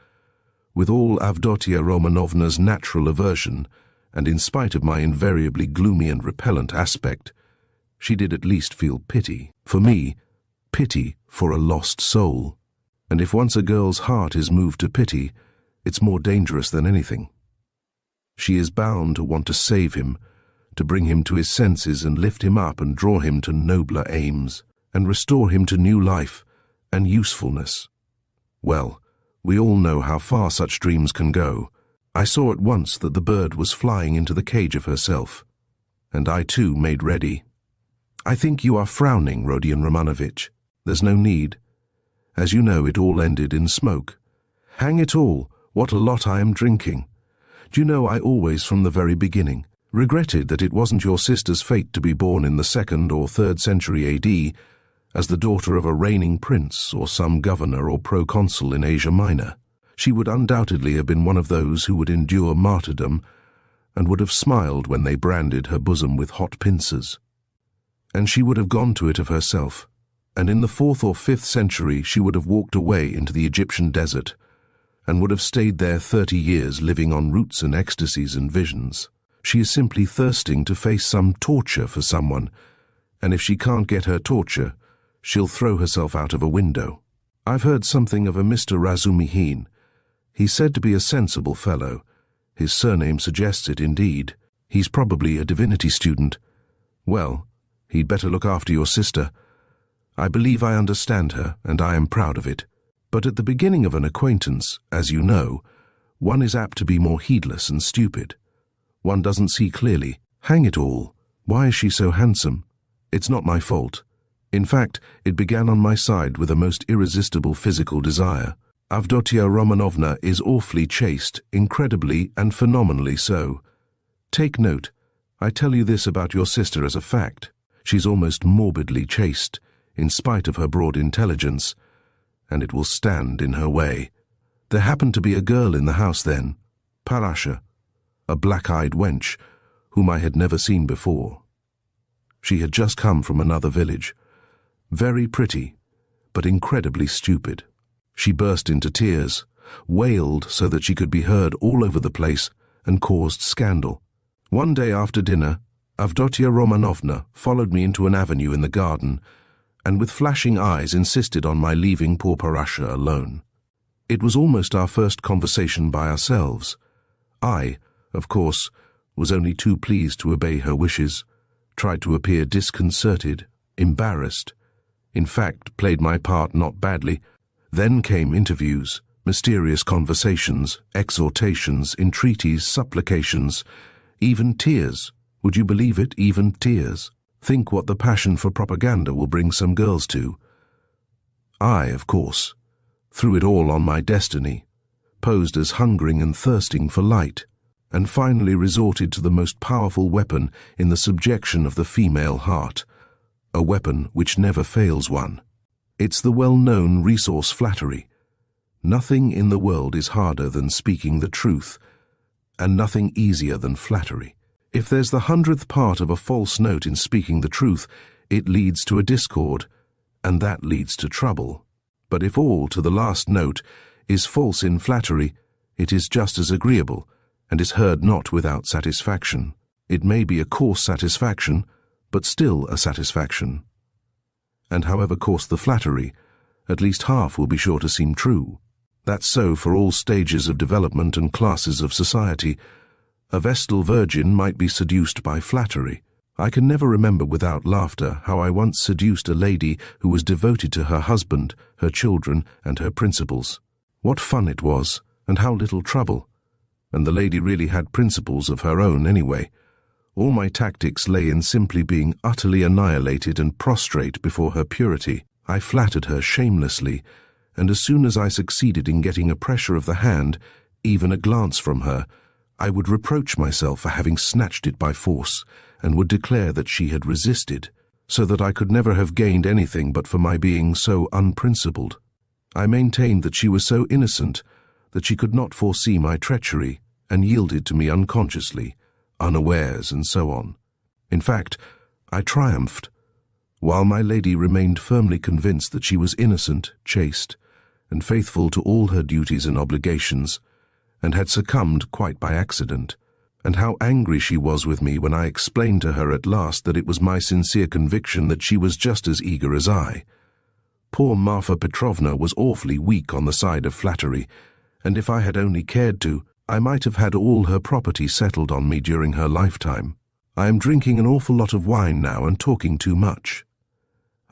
S1: With all Avdotia Romanovna's natural aversion, and in spite of my invariably gloomy and repellent aspect, she did at least feel pity for me, pity for a lost soul. And if once a girl's heart is moved to pity, it's more dangerous than anything. She is bound to want to save him, to bring him to his senses and lift him up and draw him to nobler aims, and restore him to new life and usefulness. Well, we all know how far such dreams can go. I saw at once that the bird was flying into the cage of herself, and I too made ready. I think you are frowning, Rodion Romanovitch. There's no need. As you know, it all ended in smoke. Hang it all, what a lot I am drinking. Do you know, I always, from the very beginning, regretted that it wasn't your sister's fate to be born in the 2nd or 3rd century A.D., as the daughter of a reigning prince or some governor or proconsul in Asia Minor. She would undoubtedly have been one of those who would endure martyrdom, and would have smiled when they branded her bosom with hot pincers. And she would have gone to it of herself, and in the 4th or 5th century she would have walked away into the Egyptian desert, and would have stayed there 30 years living on roots and ecstasies and visions. She is simply thirsting to face some torture for someone, and if she can't get her torture, she'll throw herself out of a window. I've heard something of a Mr. Razumihin. He's said to be a sensible fellow. His surname suggests it indeed. He's probably a divinity student. Well, he'd better look after your sister. I believe I understand her, and I am proud of it. But at the beginning of an acquaintance, as you know, one is apt to be more heedless and stupid. One doesn't see clearly. Hang it all, why is she so handsome? It's not my fault. In fact, it began on my side with a most irresistible physical desire. Avdotia Romanovna is awfully chaste, incredibly and phenomenally so. Take note, I tell you this about your sister as a fact. She's almost morbidly chaste, in spite of her broad intelligence, and it will stand in her way. There happened to be a girl in the house then, Parasha, a black-eyed wench, whom I had never seen before. She had just come from another village, very pretty, but incredibly stupid. She burst into tears, wailed so that she could be heard all over the place, and caused scandal. One day after dinner, Avdotia Romanovna followed me into an avenue in the garden, and with flashing eyes insisted on my leaving poor Parasha alone. It was almost our first conversation by ourselves. I, of course, was only too pleased to obey her wishes, tried to appear disconcerted, embarrassed, in fact played my part not badly. Then came interviews, mysterious conversations, exhortations, entreaties, supplications, even tears. Would you believe it, even tears? Think what the passion for propaganda will bring some girls to. I, of course, threw it all on my destiny, posed as hungering and thirsting for light, and finally resorted to the most powerful weapon in the subjection of the female heart, a weapon which never fails one. It's the well-known resource flattery. Nothing in the world is harder than speaking the truth, and nothing easier than flattery. If there's the 100th part of a false note in speaking the truth, it leads to a discord, and that leads to trouble. But if all to the last note is false in flattery, it is just as agreeable, and is heard not without satisfaction. It may be a coarse satisfaction, but still a satisfaction. And however coarse the flattery, at least half will be sure to seem true. That's so for all stages of development and classes of society. A Vestal virgin might be seduced by flattery. I can never remember without laughter how I once seduced a lady who was devoted to her husband, her children, and her principles. What fun it was, and how little trouble. And the lady really had principles of her own anyway. All my tactics lay in simply being utterly annihilated and prostrate before her purity. I flattered her shamelessly, and as soon as I succeeded in getting a pressure of the hand, even a glance from her, I would reproach myself for having snatched it by force, and would declare that she had resisted, so that I could never have gained anything but for my being so unprincipled. I maintained that she was so innocent that she could not foresee my treachery, and yielded to me unconsciously, unawares, and so on. In fact, I triumphed, while my lady remained firmly convinced that she was innocent, chaste, and faithful to all her duties and obligations, and had succumbed quite by accident. And how angry she was with me when I explained to her at last that it was my sincere conviction that she was just as eager as I. Poor Marfa Petrovna was awfully weak on the side of flattery, and if I had only cared to, I might have had all her property settled on me during her lifetime. I am drinking an awful lot of wine now and talking too much.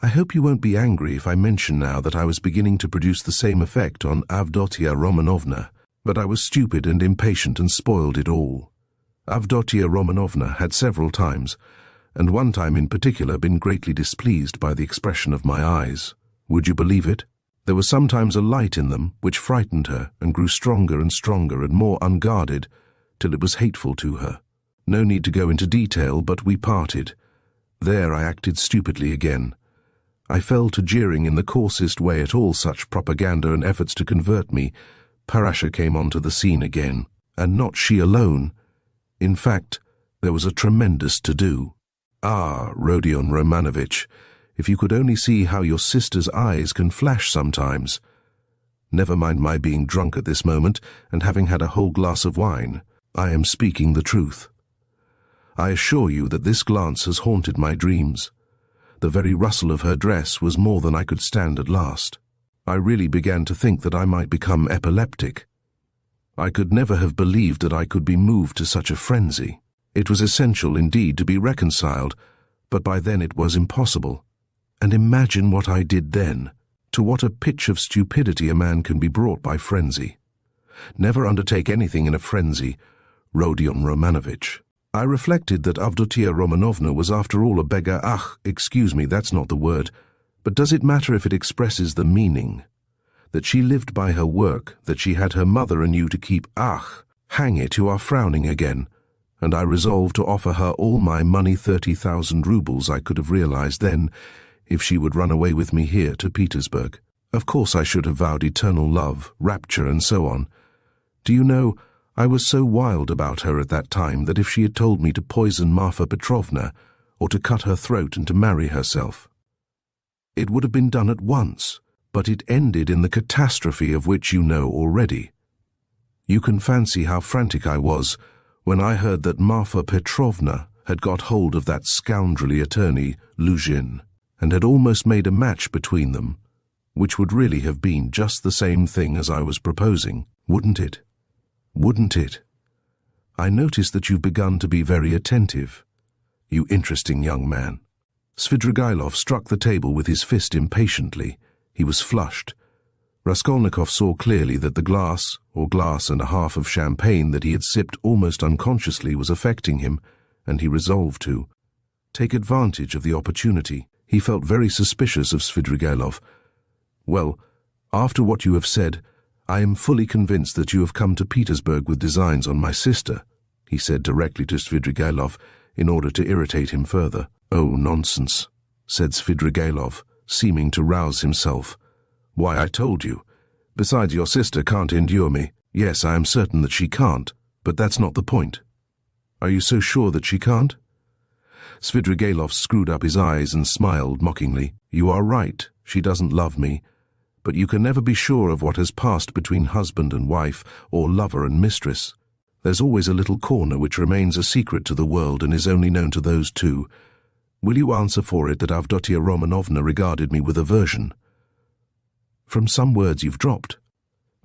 S1: I hope you won't be angry if I mention now that I was beginning to produce the same effect on Avdotia Romanovna, but I was stupid and impatient and spoiled it all. Avdotia Romanovna had several times, and one time in particular, been greatly displeased by the expression of my eyes. Would you believe it? There was sometimes a light in them which frightened her and grew stronger and more unguarded, till it was hateful to her. No need to go into detail, but we parted. There I acted stupidly again. I fell to jeering in the coarsest way at all such propaganda and efforts to convert me. Parasha came onto the scene again, and not she alone. In fact, there was a tremendous to-do. Ah, Rodion Romanovitch, if you could only see how your sister's eyes can flash sometimes. Never mind my being drunk at this moment and having had a whole glass of wine. I am speaking the truth. I assure you that this glance has haunted my dreams. The very rustle of her dress was more than I could stand at last. I really began to think that I might become epileptic. I could never have believed that I could be moved to such a frenzy. It was essential indeed to be reconciled, but by then it was impossible. And imagine what I did then, to what a pitch of stupidity a man can be brought by frenzy. Never undertake anything in a frenzy, Rodion Romanovitch. I reflected that Avdotia Romanovna was after all a beggar. Excuse me, that's not the word. But does it matter if it expresses the meaning? That she lived by her work, that she had her mother and you to keep. Hang it, you are frowning again. And I resolved to offer her all my money, 30,000 rubles I could have realized then, if she would run away with me here to Petersburg. Of course I should have vowed eternal love, rapture, and so on. Do you know, I was so wild about her at that time that if she had told me to poison Marfa Petrovna, or to cut her throat and to marry herself, it would have been done at once. but it ended in the catastrophe of which you know already. You can fancy how frantic I was when I heard that Marfa Petrovna had got hold of that scoundrelly attorney, Lujin, and had almost made a match between them, which would really have been just the same thing as I was proposing, wouldn't it? Wouldn't it? I notice that you've begun to be very attentive. You interesting young man. Svidrigailov struck the table with his fist impatiently. He was flushed. Raskolnikov saw clearly that the glass, or glass and a half of champagne that he had sipped almost unconsciously was affecting him, and he resolved to take advantage of the opportunity. He felt very suspicious of Svidrigailov. Well, after what you have said, I am fully convinced that you have come to Petersburg with designs on my sister, he said directly to Svidrigailov, in order to irritate him further. Oh, nonsense, said Svidrigailov, seeming to rouse himself. Why, I told you. Besides, your sister can't endure me. Yes, I am certain that she can't, but that's not the point. Are you so sure that she can't? Svidrigailov screwed up his eyes and smiled mockingly. You are right, she doesn't love me, but you can never be sure of what has passed between husband and wife, or lover and mistress. There's always a little corner which remains a secret to the world and is only known to those two. Will you answer for it that Avdotia Romanovna regarded me with aversion? From some words you've dropped.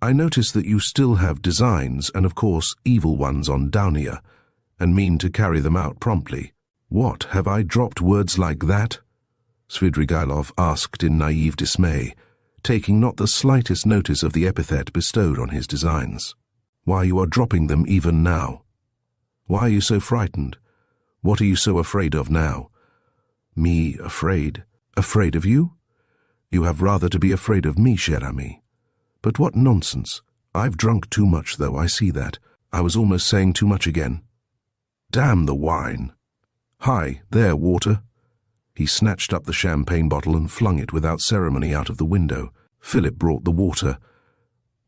S1: I notice that you still have designs, and of course evil ones, on Daunia, and mean to carry them out promptly. What, have I dropped words like that? Svidrigailov asked in naive dismay, taking not the slightest notice of the epithet bestowed on his designs. Why, you are dropping them even now. Why are you so frightened? What are you so afraid of now? Me afraid? Afraid of you? You have rather to be afraid of me, cher ami. But what nonsense. I've drunk too much, though, I see that. I was almost saying too much again. Damn the wine. Hi, there, water. He snatched up the champagne bottle and flung it without ceremony out of the window. Philip brought the water.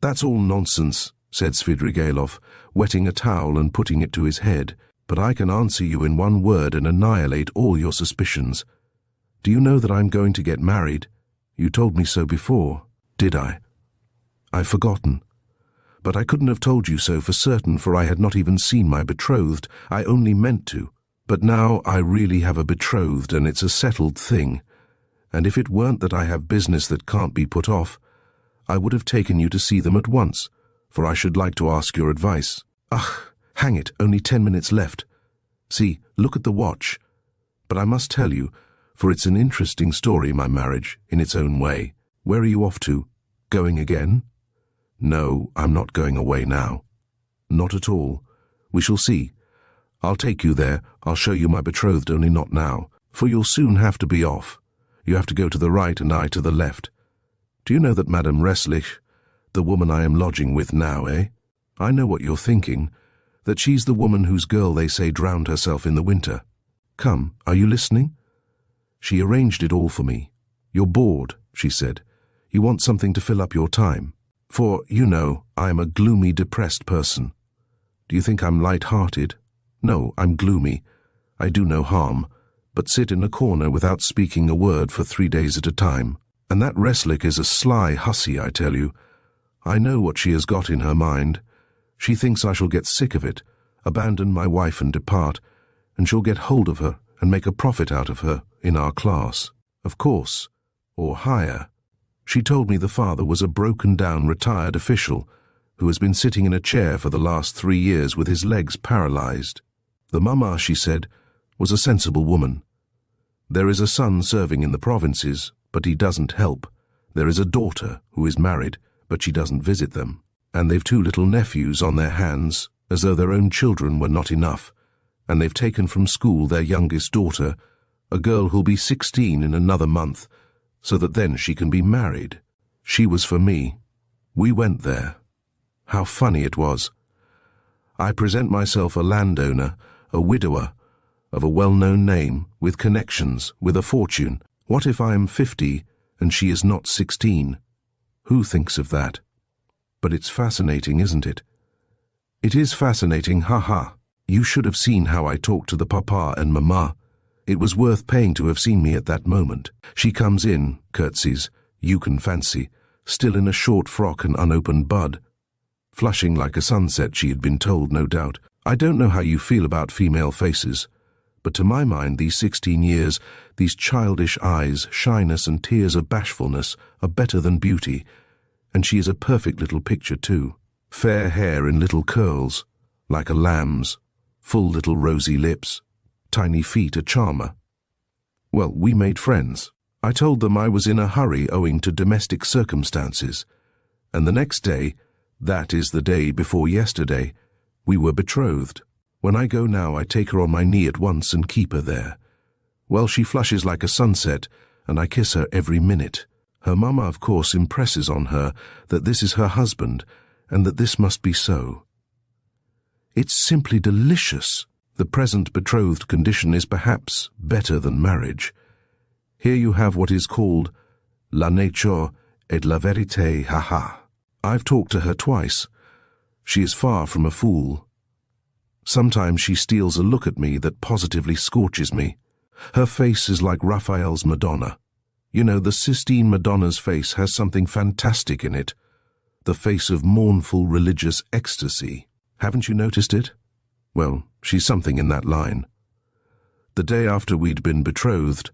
S1: That's all nonsense, said Svidrigailov, wetting a towel and putting it to his head. But I can answer you in one word and annihilate all your suspicions. Do you know that I'm going to get married? You told me so before. Did I? I've forgotten. But I couldn't have told you so for certain, for I had not even seen my betrothed. I only meant to. But now I really have a betrothed, and it's a settled thing. And if it weren't that I have business that can't be put off, I would have taken you to see them at once, for I should like to ask your advice. Ugh, hang it, only 10 minutes left. See, look at the watch. But I must tell you, for it's an interesting story, my marriage, in its own way. Where are you off to? Going again? No, I'm not going away now. Not at all. We shall see. I'll take you there. I'll show you my betrothed, only not now, for you'll soon have to be off. You have to go to the right and I to the left. Do you know that Madame Reslich, the woman I am lodging with now, eh? I know what you're thinking, that she's the woman whose girl they say drowned herself in the winter. Come, are you listening? She arranged it all for me. You're bored, she said. You want something to fill up your time. For, you know, I am a gloomy, depressed person. Do you think I'm light-hearted? No, I'm gloomy. I do no harm, but sit in a corner without speaking a word for 3 days at a time. And that Reslich is a sly hussy, I tell you. I know what she has got in her mind. She thinks I shall get sick of it, abandon my wife and depart, and she'll get hold of her and make a profit out of her in our class, of course, or higher. She told me the father was a broken-down retired official who has been sitting in a chair for the last 3 years with his legs paralyzed. The mamma, she said, was a sensible woman. There is a son serving in the provinces, but he doesn't help. There is a daughter who is married, but she doesn't visit them. And they've 2 little nephews on their hands, as though their own children were not enough. And they've taken from school their youngest daughter, a girl who'll be 16 in another month, so that then she can be married. She was for me. We went there. How funny it was. I present myself a landowner, a widower, of a well-known name, with connections, with a fortune. What if I am 50 and she is not 16? Who thinks of that? But it's fascinating, isn't it? It is fascinating, ha-ha. You should have seen how I talked to the papa and mamma. It was worth paying to have seen me at that moment. She comes in, curtsies, you can fancy, still in a short frock and unopened bud. Flushing like a sunset, she had been told, no doubt. I don't know how you feel about female faces, but to my mind these 16 years, these childish eyes, shyness and tears of bashfulness are better than beauty, and she is a perfect little picture too. Fair hair in little curls, like a lamb's, full little rosy lips, tiny feet, a charmer. Well, we made friends. I told them I was in a hurry owing to domestic circumstances, and the next day, that is the day before yesterday, we were betrothed. When I go now, I take her on my knee at once and keep her there. Well, she flushes like a sunset, and I kiss her every minute. Her mamma, of course, impresses on her that this is her husband, and that this must be so. It's simply delicious. The present betrothed condition is perhaps better than marriage. Here you have what is called la nature et la vérité, ha-ha. I've talked to her twice. She is far from a fool. Sometimes she steals a look at me that positively scorches me. Her face is like Raphael's Madonna. You know, the Sistine Madonna's face has something fantastic in it. The face of mournful religious ecstasy. Haven't you noticed it? Well, she's something in that line. The day after we'd been betrothed,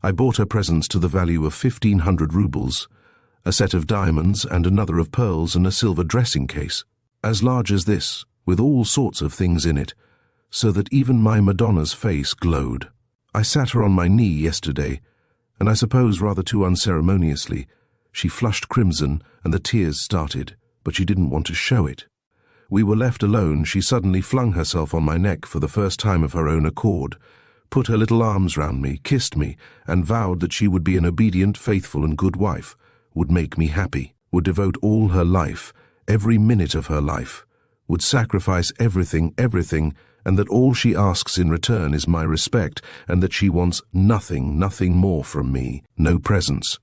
S1: I bought her presents to the value of 1,500 rubles, a set of diamonds and another of pearls and a silver dressing case, as large as this, with all sorts of things in it, so that even my Madonna's face glowed. I sat her on my knee yesterday, and I suppose rather too unceremoniously, she flushed crimson and the tears started, but she didn't want to show it. We were left alone. She suddenly flung herself on my neck for the first time of her own accord, put her little arms round me, kissed me, and vowed that she would be an obedient, faithful and good wife, would make me happy, would devote all her life, every minute of her life, would sacrifice everything, and that all she asks in return is my respect, and that she wants nothing more from me, no presents.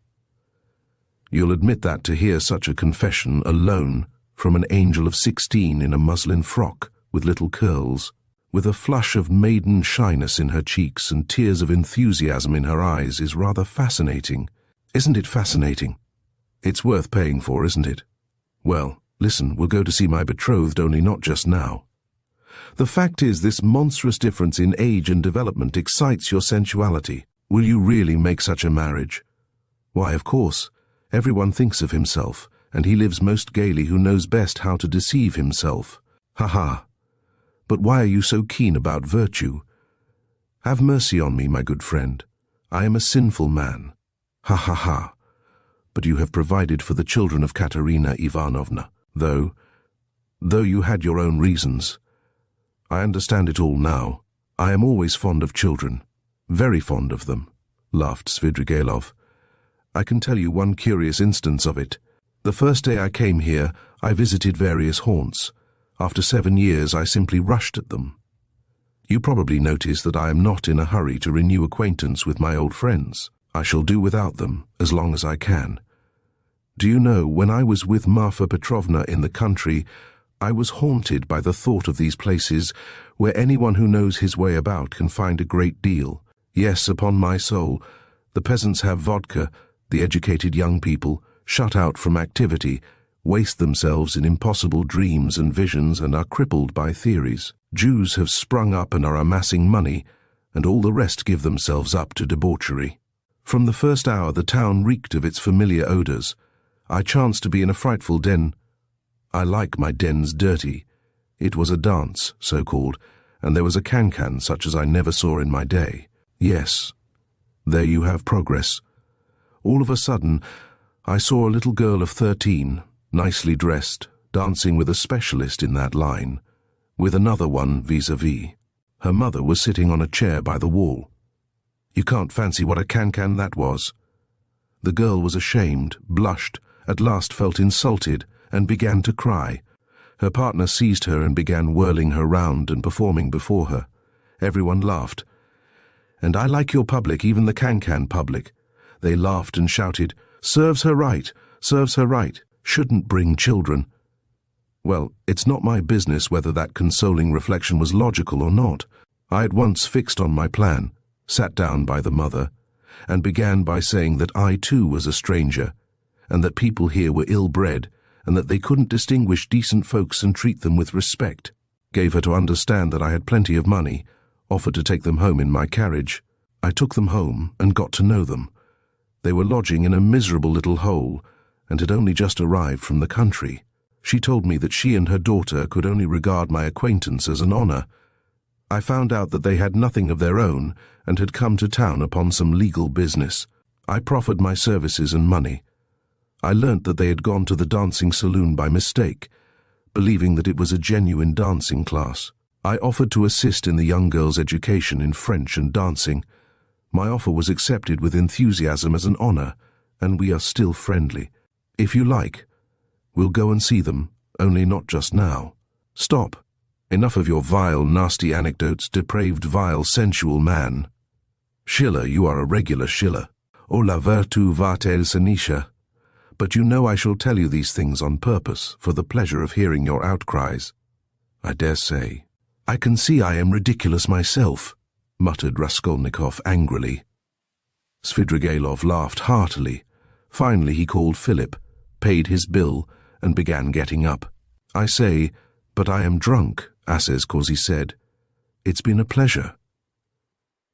S1: You'll admit that to hear such a confession alone from an angel of 16 in a muslin frock with little curls, with a flush of maiden shyness in her cheeks and tears of enthusiasm in her eyes, is rather fascinating. Isn't it fascinating? It's worth paying for, isn't it? Well, listen, we'll go to see my betrothed, only not just now. The fact is, this monstrous difference in age and development excites your sensuality. Will you really make such a marriage? Why, of course. Everyone thinks of himself, and he lives most gaily who knows best how to deceive himself. Ha-ha. But why are you so keen about virtue? Have mercy on me, my good friend. I am a sinful man. Ha-ha-ha. But you have provided for the children of Katerina Ivanovna, though you had your own reasons. I understand it all now. I am always fond of children, very fond of them, laughed Svidrigailov. I can tell you one curious instance of it. The first day I came here, I visited various haunts. After 7 years, I simply rushed at them. You probably notice that I am not in a hurry to renew acquaintance with my old friends. I shall do without them as long as I can. Do you know, when I was with Marfa Petrovna in the country, I was haunted by the thought of these places where anyone who knows his way about can find a great deal. Yes, upon my soul, the peasants have vodka, the educated young people, shut out from activity, waste themselves in impossible dreams and visions and are crippled by theories. Jews have sprung up and are amassing money, and all the rest give themselves up to debauchery. From the first hour the town reeked of its familiar odours. I chanced to be in a frightful den. I like my dens dirty. It was a dance, so-called, and there was a can-can such as I never saw in my day. Yes, there you have progress. All of a sudden, I saw a little girl of 13, nicely dressed, dancing with a specialist in that line, with another one vis-à-vis. Her mother was sitting on a chair by the wall. You can't fancy what a can-can that was. The girl was ashamed, blushed, at last felt insulted, and began to cry. Her partner seized her and began whirling her round and performing before her. Everyone laughed. And I like your public, even the can-can public. They laughed and shouted, "Serves her right, serves her right, shouldn't bring children." Well, it's not my business whether that consoling reflection was logical or not. I at once fixed on my plan, sat down by the mother, and began by saying that I too was a stranger, and that people here were ill-bred, and that they couldn't distinguish decent folks and treat them with respect. Gave her to understand that I had plenty of money, offered to take them home in my carriage. I took them home and got to know them. They were lodging in a miserable little hole, and had only just arrived from the country. She told me that she and her daughter could only regard my acquaintance as an honor. I found out that they had nothing of their own, and had come to town upon some legal business. I proffered my services and money. I learnt that they had gone to the dancing saloon by mistake, believing that it was a genuine dancing class. I offered to assist in the young girl's education in French and dancing. My offer was accepted with enthusiasm as an honor, and we are still friendly. If you like, we'll go and see them, only not just now. Stop. Enough of your vile, nasty anecdotes, depraved, vile, sensual man. Schiller, you are a regular Schiller. O la vertu va-t-elle senisha. But you know I shall tell you these things on purpose, for the pleasure of hearing your outcries. I dare say. I can see I am ridiculous myself, muttered Raskolnikov angrily. Svidrigailov laughed heartily. Finally he called Philip, paid his bill, and began getting up. I say, but I am drunk, Assescorzy said. It's been a pleasure.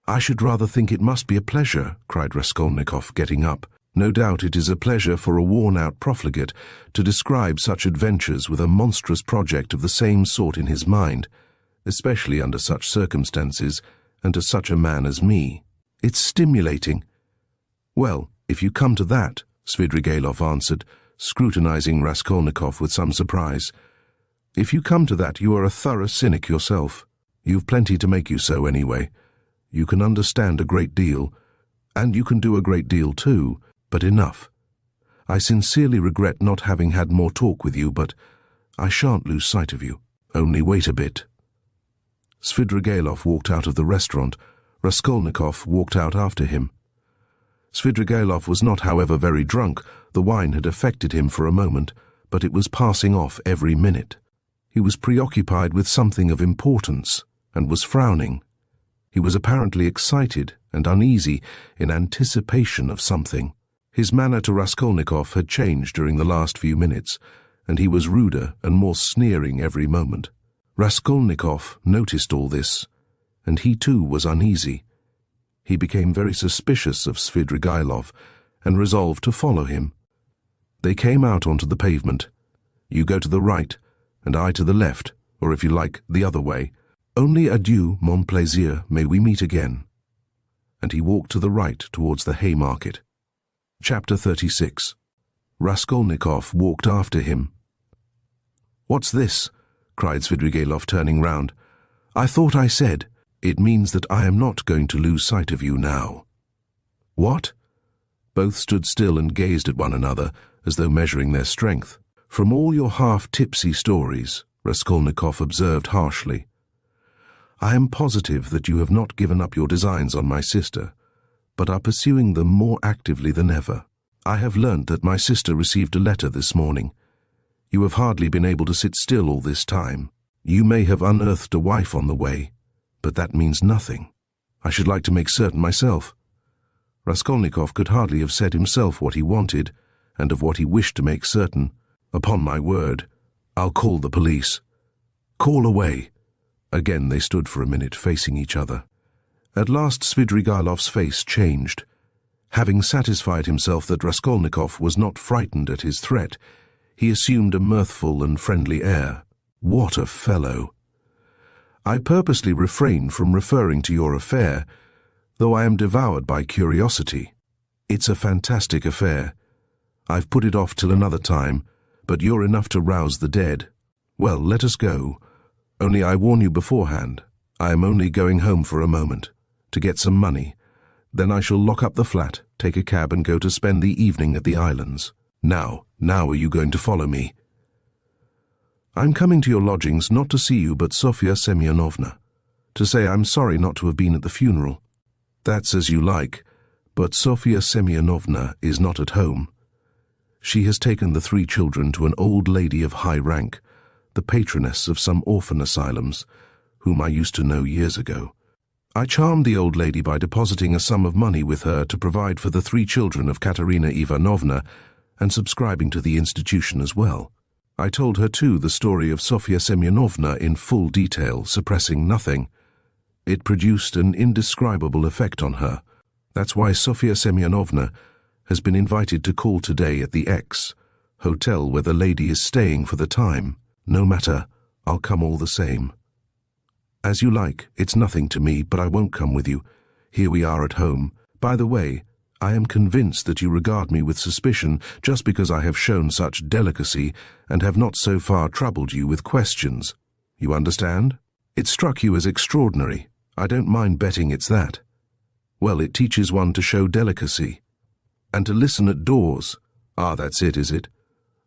S1: I should rather think it must be a pleasure, cried Raskolnikov, getting up. No doubt it is a pleasure for a worn-out profligate to describe such adventures with a monstrous project of the same sort in his mind, especially under such circumstances, and to such a man as me. It's stimulating. Well, if you come to that, Svidrigailov answered, scrutinizing Raskolnikov with some surprise. If you come to that, you are a thorough cynic yourself. You've plenty to make you so anyway. You can understand a great deal, and you can do a great deal too, but enough. I sincerely regret not having had more talk with you, but I shan't lose sight of you. Only wait a bit. Svidrigailov walked out of the restaurant. Raskolnikov walked out after him. Svidrigailov was not, however, very drunk. The wine had affected him for a moment, but it was passing off every minute. He was preoccupied with something of importance, and was frowning. He was apparently excited and uneasy in anticipation of something. His manner to Raskolnikov had changed during the last few minutes, and he was ruder and more sneering every moment. Raskolnikov noticed all this, and he too was uneasy. He became very suspicious of Svidrigailov, and resolved to follow him. They came out onto the pavement. You go to the right, and I to the left, or if you like, the other way. Only adieu, mon plaisir, may we meet again. And he walked to the right towards the Haymarket. Chapter 36. Raskolnikov walked after him. What's this? Cried Svidrigailov, turning round. I thought I said, it means that I am not going to lose sight of you now. What? Both stood still and gazed at one another, as though measuring their strength. From all your half-tipsy stories, Raskolnikov observed harshly, I am positive that you have not given up your designs on my sister, but are pursuing them more actively than ever. I have learnt that my sister received a letter this morning. You have hardly been able to sit still all this time. You may have unearthed a wife on the way, but that means nothing. I should like to make certain myself. Raskolnikov could hardly have said himself what he wanted, and of what he wished to make certain. Upon my word, I'll call the police. Call away. Again they stood for a minute facing each other. At last Svidrigailov's face changed. Having satisfied himself that Raskolnikov was not frightened at his threat, he assumed a mirthful and friendly air. What a fellow! I purposely refrain from referring to your affair, though I am devoured by curiosity. It's a fantastic affair. I've put it off till another time, but you're enough to rouse the dead. Well, let us go. Only I warn you beforehand, I am only going home for a moment, to get some money. Then I shall lock up the flat, take a cab and go to spend the evening at the islands. Now are you going to follow me? I'm coming to your lodgings not to see you but Sofya Semyonovna, to say I'm sorry not to have been at the funeral. That's as you like, but Sofya Semyonovna is not at home. She has taken the 3 children to an old lady of high rank, the patroness of some orphan asylums, whom I used to know years ago. I charmed the old lady by depositing a sum of money with her to provide for the 3 children of Katerina Ivanovna, and subscribing to the institution as well. I told her too the story of Sofya Semyonovna in full detail, suppressing nothing. It produced an indescribable effect on her. That's why Sofya Semyonovna has been invited to call today at the X hotel where the lady is staying for the time. No matter, I'll come all the same. As you like, it's nothing to me, but I won't come with you. Here we are at home. By the way, I am convinced that you regard me with suspicion just because I have shown such delicacy and have not so far troubled you with questions. You understand? It struck you as extraordinary. I don't mind betting it's that. Well, it teaches one to show delicacy. And to listen at doors. Ah, that's it, is it?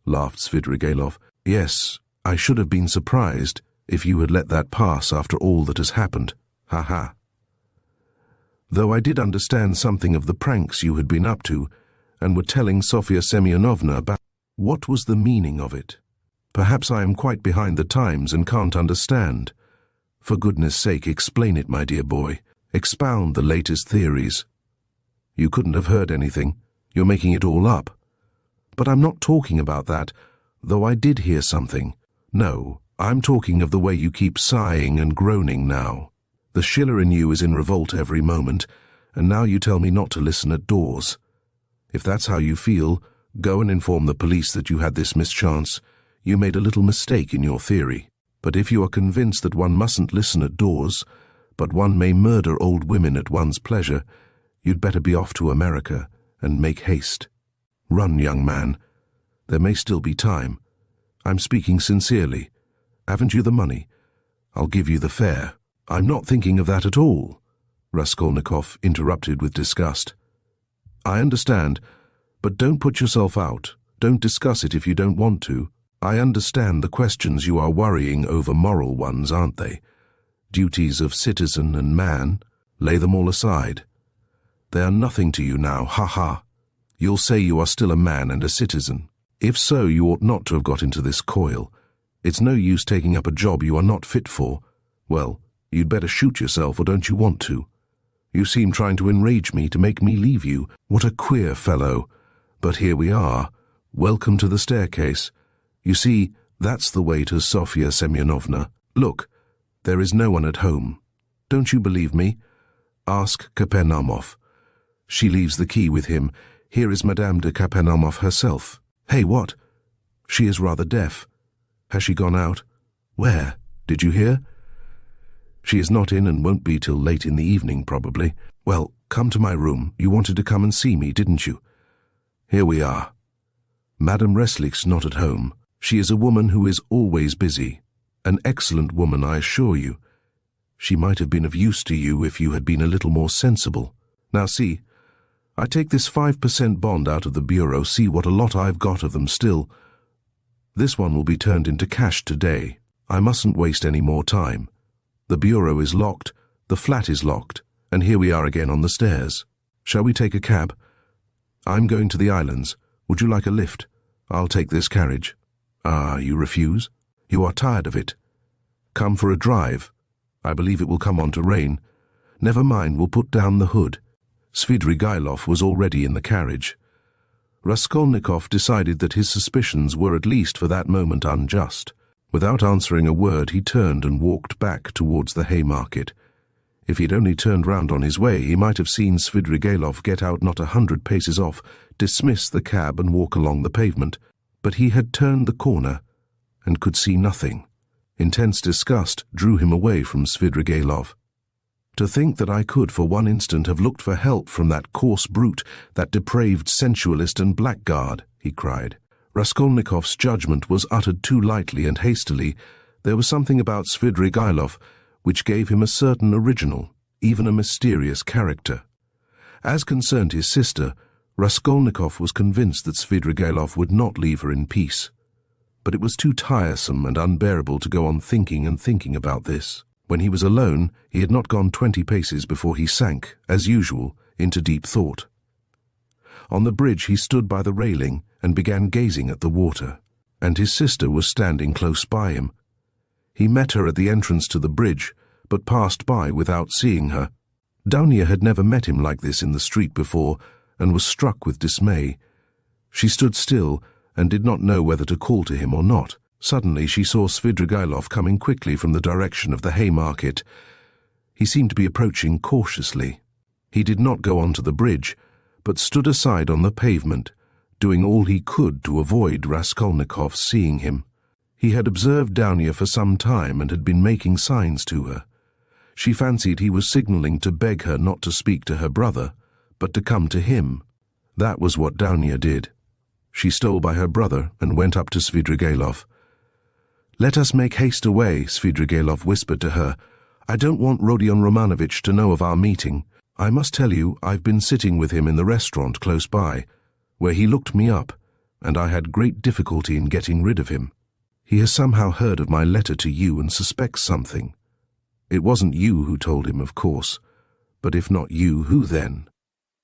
S1: Laughed Svidrigailov. Yes, I should have been surprised if you had let that pass after all that has happened. Ha ha. Though I did understand something of the pranks you had been up to, and were telling Sofya Semyonovna about. What was the meaning of it? Perhaps I am quite behind the times and can't understand. For goodness sake, explain it, my dear boy. Expound the latest theories. You couldn't have heard anything. You're making it all up. But I'm not talking about that, though I did hear something. No, I'm talking of the way you keep sighing and groaning now. The Schiller in you is in revolt every moment, and now you tell me not to listen at doors. If that's how you feel, go and inform the police that you had this mischance. You made a little mistake in your theory. But if you are convinced that one mustn't listen at doors, but one may murder old women at one's pleasure, you'd better be off to America and make haste. Run, young man. There may still be time. I'm speaking sincerely. Haven't you the money? I'll give you the fare. I'm not thinking of that at all, Raskolnikov interrupted with disgust. I understand, but don't put yourself out. Don't discuss it if you don't want to. I understand the questions you are worrying over, moral ones, aren't they? Duties of citizen and man. Lay them all aside. They are nothing to you now, ha-ha. You'll say you are still a man and a citizen. If so, you ought not to have got into this coil. It's no use taking up a job you are not fit for. Well, you'd better shoot yourself, or don't you want to? You seem trying to enrage me, to make me leave you. What a queer fellow. But here we are. Welcome to the staircase. You see, that's the way to Sofya Semyonovna. Look, there is no one at home. Don't you believe me? Ask Kapernaumov. She leaves the key with him. Here is Madame de Kapernaumov herself. Hey, what? She is rather deaf. Has she gone out? Where? Did you hear? She is not in and won't be till late in the evening, probably. Well, come to my room. You wanted to come and see me, didn't you? Here we are. Madame Reslick's not at home. She is a woman who is always busy. An excellent woman, I assure you. She might have been of use to you if you had been a little more sensible. Now see, I take this 5% bond out of the bureau. See what a lot I've got of them still. This one will be turned into cash today. I mustn't waste any more time. The bureau is locked, the flat is locked, and here we are again on the stairs. Shall we take a cab? I'm going to the islands. Would you like a lift? I'll take this carriage. Ah, you refuse? You are tired of it. Come for a drive. I believe it will come on to rain. Never mind, we'll put down the hood. Svidrigailov was already in the carriage. Raskolnikov decided that his suspicions were at least for that moment unjust. Without answering a word, he turned and walked back towards the Haymarket. If he'd only turned round on his way, he might have seen Svidrigailov get out not 100 paces off, dismiss the cab and walk along the pavement. But he had turned the corner and could see nothing. Intense disgust drew him away from Svidrigailov. To think that I could for one instant have looked for help from that coarse brute, that depraved sensualist and blackguard, he cried. Raskolnikov's judgment was uttered too lightly and hastily. There was something about Svidrigailov which gave him a certain original, even a mysterious character. As concerned his sister, Raskolnikov was convinced that Svidrigailov would not leave her in peace. But it was too tiresome and unbearable to go on thinking and thinking about this. When he was alone, he had not gone 20 paces before he sank, as usual, into deep thought. On the bridge he stood by the railing and began gazing at the water, and his sister was standing close by him. He met her at the entrance to the bridge, but passed by without seeing her. Dounia had never met him like this in the street before, and was struck with dismay. She stood still and did not know whether to call to him or not. Suddenly she saw Svidrigailov coming quickly from the direction of the Haymarket. He seemed to be approaching cautiously. He did not go on to the bridge, but stood aside on the pavement, doing all he could to avoid Raskolnikov seeing him. He had observed Dounia for some time and had been making signs to her. She fancied he was signaling to beg her not to speak to her brother, but to come to him. That was what Dounia did. She stole by her brother and went up to Svidrigailov. "Let us make haste away," Svidrigailov whispered to her. "I don't want Rodion Romanovitch to know of our meeting. I must tell you, I've been sitting with him in the restaurant close by, where he looked me up, and I had great difficulty in getting rid of him. He has somehow heard of my letter to you and suspects something. It wasn't you who told him, of course, but if not you, who then?"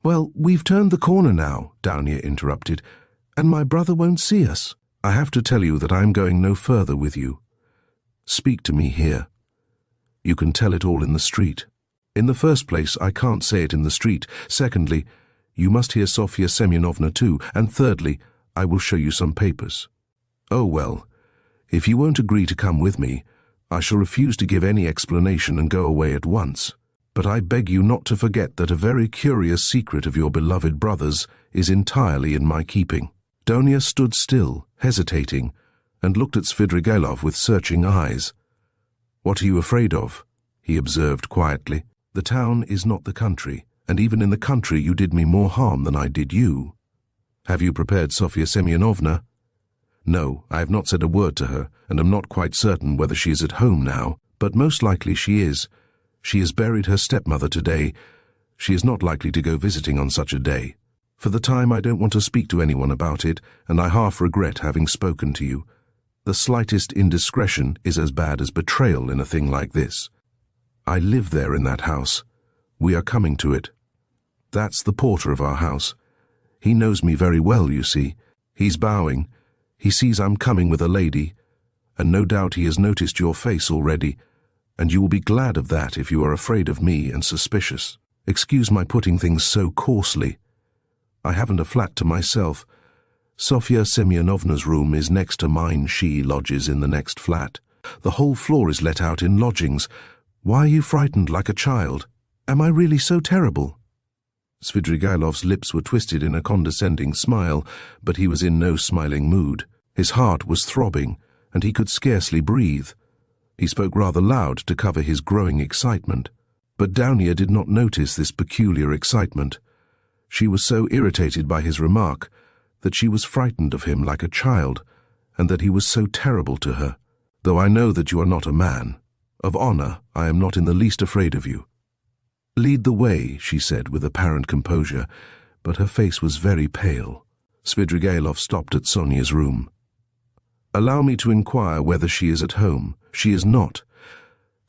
S1: "Well, we've turned the corner now," Dounia interrupted, "and my brother won't see us. I have to tell you that I'm going no further with you. Speak to me here. You can tell it all in the street. In the first place, I can't say it in the street. Secondly, you must hear Sofya Semyonovna too. And thirdly, I will show you some papers. Oh well, if you won't agree to come with me, I shall refuse to give any explanation and go away at once. But I beg you not to forget that a very curious secret of your beloved brother's is entirely in my keeping." Dounia stood still, hesitating, and looked at Svidrigailov with searching eyes. "What are you afraid of?" he observed quietly. "The town is not the country, and even in the country you did me more harm than I did you. Have you prepared Sofya Semyonovna?" "No, I have not said a word to her, and am not quite certain whether she is at home now, but most likely she is. She has buried her stepmother today. She is not likely to go visiting on such a day. For the time I don't want to speak to anyone about it, and I half regret having spoken to you. The slightest indiscretion is as bad as betrayal in a thing like this. I live there in that house. We are coming to it. That's the porter of our house. He knows me very well, you see. He's bowing. He sees I'm coming with a lady, and no doubt he has noticed your face already, and you will be glad of that if you are afraid of me and suspicious. Excuse my putting things so coarsely. I haven't a flat to myself. Sofya Semyonovna's room is next to mine. She lodges in the next flat. The whole floor is let out in lodgings. Why are you frightened like a child? Am I really so terrible?" Svidrigailov's lips were twisted in a condescending smile, but he was in no smiling mood. His heart was throbbing, and he could scarcely breathe. He spoke rather loud to cover his growing excitement. But Dounia did not notice this peculiar excitement. She was so irritated by his remark that she was frightened of him like a child, and that he was so terrible to her. "Though I know that you are not a man. Of honor, I am not in the least afraid of you." "Lead the way," she said with apparent composure, but her face was very pale. Svidrigailov stopped at Sonia's room. "Allow me to inquire whether she is at home. She is not.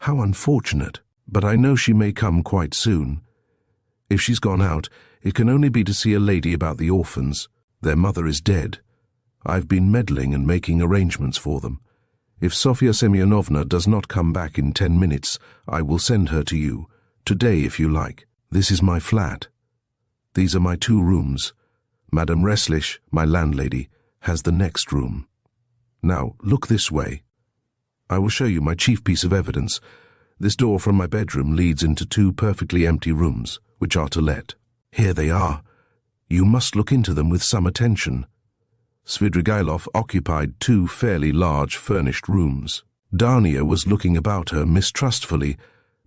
S1: How unfortunate, but I know she may come quite soon. If she's gone out, it can only be to see a lady about the orphans. Their mother is dead. I've been meddling and making arrangements for them. If Sofya Semyonovna does not come back in 10 minutes, I will send her to you, today if you like. This is my flat. These are my 2 rooms. Madame Reslish, my landlady, has the next room. Now, look this way. I will show you my chief piece of evidence. This door from my bedroom leads into 2 perfectly empty rooms, which are to let. Here they are. You must look into them with some attention." Svidrigailov occupied 2 fairly large furnished rooms. Dounia was looking about her mistrustfully,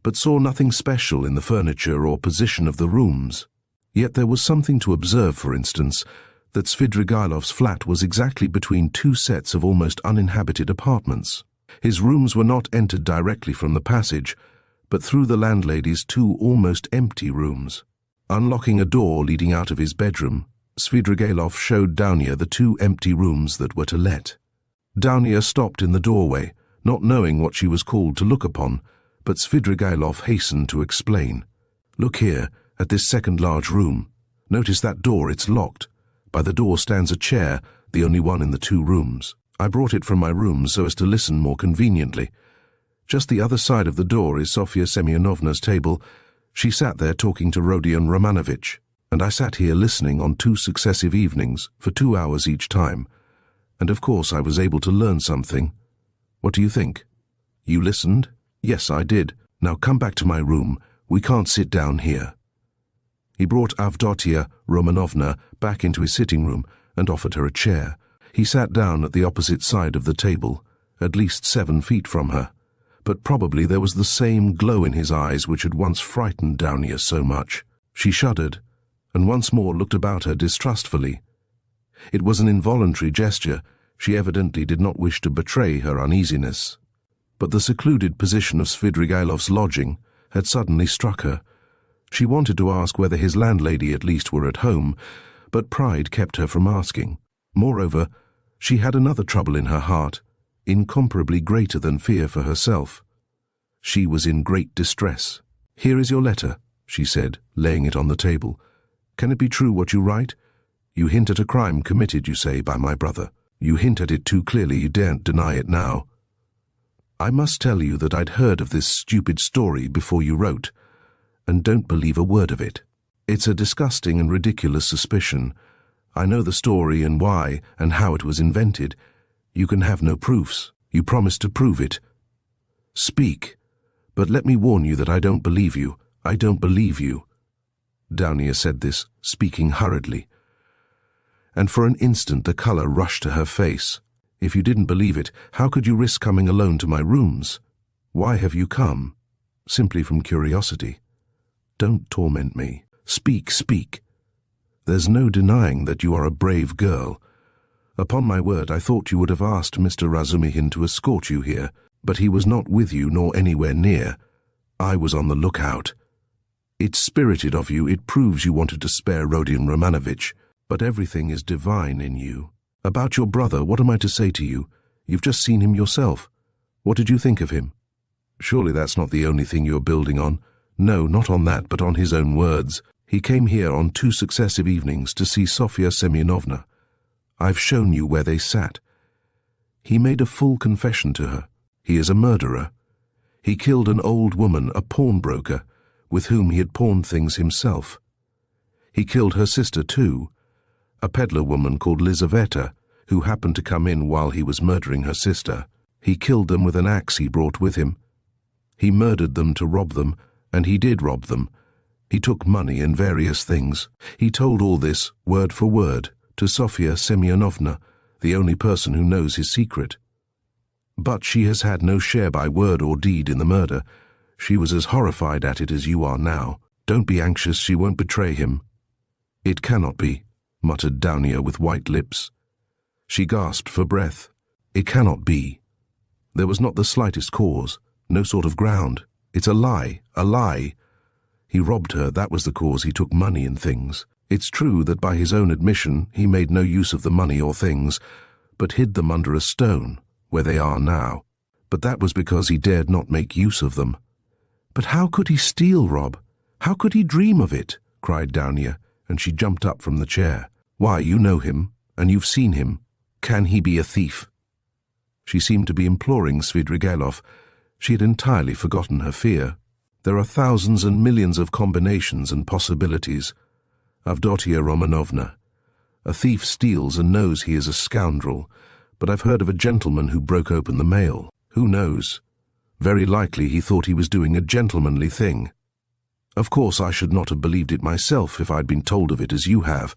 S1: but saw nothing special in the furniture or position of the rooms. Yet there was something to observe, for instance, that Svidrigailov's flat was exactly between 2 sets of almost uninhabited apartments. His rooms were not entered directly from the passage, but through the landlady's 2 almost empty rooms. Unlocking a door leading out of his bedroom, Svidrigailov showed Dounia the 2 empty rooms that were to let. Dounia stopped in the doorway, not knowing what she was called to look upon, but Svidrigailov hastened to explain. "Look here, at this second large room. Notice that door, it's locked. By the door stands a chair, the only one in the 2 rooms. I brought it from my room so as to listen more conveniently. Just the other side of the door is Sofya Semyonovna's table. She sat there talking to Rodion Romanovitch. And I sat here listening on 2 successive evenings for 2 hours each time. And of course I was able to learn something. What do you think? You listened? Yes, I did. Now come back to my room. We can't sit down here. He brought Avdotia Romanovna back into his sitting room and offered her a chair. He sat down at the opposite side of the table, at least 7 feet from her. But probably there was the same glow in his eyes which had once frightened Downia so much. She shuddered, and once more looked about her distrustfully. It was an involuntary gesture. She evidently did not wish to betray her uneasiness. But the secluded position of Svidrigailov's lodging had suddenly struck her. She wanted to ask whether his landlady at least were at home, but pride kept her from asking. Moreover, she had another trouble in her heart, incomparably greater than fear for herself. She was in great distress. "Here is your letter," she said, laying it on the table. "Can it be true what you write? You hint at a crime committed, you say, by my brother. You hint at it too clearly, you daren't deny it now. I must tell you that I'd heard of this stupid story before you wrote, and don't believe a word of it. It's a disgusting and ridiculous suspicion. I know the story and why and how it was invented. You can have no proofs. You promised to prove it. Speak, but let me warn you that I don't believe you. I don't believe you." Downia said this, speaking hurriedly. And for an instant the colour rushed to her face. "If you didn't believe it, how could you risk coming alone to my rooms? Why have you come? Simply from curiosity. Don't torment me. Speak, speak. There's no denying that you are a brave girl. Upon my word, I thought you would have asked Mr. Razumihin to escort you here, but he was not with you nor anywhere near. I was on the lookout. It's spirited of you. It proves you wanted to spare Rodion Romanovitch, but everything is divine in you. About your brother, what am I to say to you? You've just seen him yourself. What did you think of him? Surely that's not the only thing you're building on. No, not on that, but on his own words. He came here on 2 successive evenings to see Sofya Semyonovna. I've shown you where they sat. He made a full confession to her. He is a murderer. He killed an old woman, a pawnbroker, with whom he had pawned things himself. He killed her sister too, a peddler woman called Lizaveta, who happened to come in while he was murdering her sister. He killed them with an axe he brought with him. He murdered them to rob them, and he did rob them. He took money and various things. He told all this, word for word, to Sofya Semyonovna, the only person who knows his secret. But she has had no share by word or deed in the murder. She was as horrified at it as you are now. Don't be anxious, she won't betray him. It cannot be, muttered Downia with white lips. She gasped for breath. It cannot be. There was not the slightest cause, no sort of ground. It's a lie, a lie. He robbed her, that was the cause. He took money and things. It's true that by his own admission he made no use of the money or things, but hid them under a stone, where they are now. But that was because he dared not make use of them. But how could he steal, Rob? How could he dream of it? Cried Downia, and she jumped up from the chair. Why, you know him, and you've seen him. Can he be a thief? She seemed to be imploring Svidrigailov. She had entirely forgotten her fear. There are thousands and millions of combinations and possibilities. Avdotia Romanovna. A thief steals and knows he is a scoundrel, but I've heard of a gentleman who broke open the mail. Who knows? Very likely he thought he was doing a gentlemanly thing. Of course I should not have believed it myself if I'd been told of it as you have,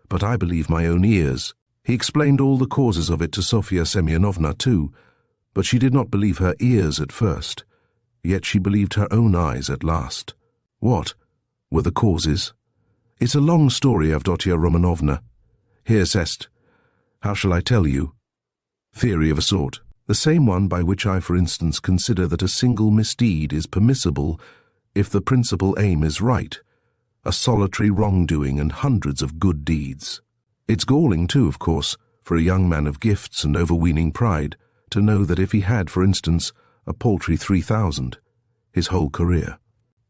S1: but I believe my own ears. He explained all the causes of it to Sofya Semyonovna too, but she did not believe her ears at first. Yet she believed her own eyes at last. What were the causes? It's a long story, Avdotia Romanovna. Here, Sest. How shall I tell you? Theory of a sort. The same one by which I, for instance, consider that a single misdeed is permissible if the principal aim is right, a solitary wrongdoing and hundreds of good deeds. It's galling too, of course, for a young man of gifts and overweening pride to know that if he had, for instance, a paltry 3,000, his whole career,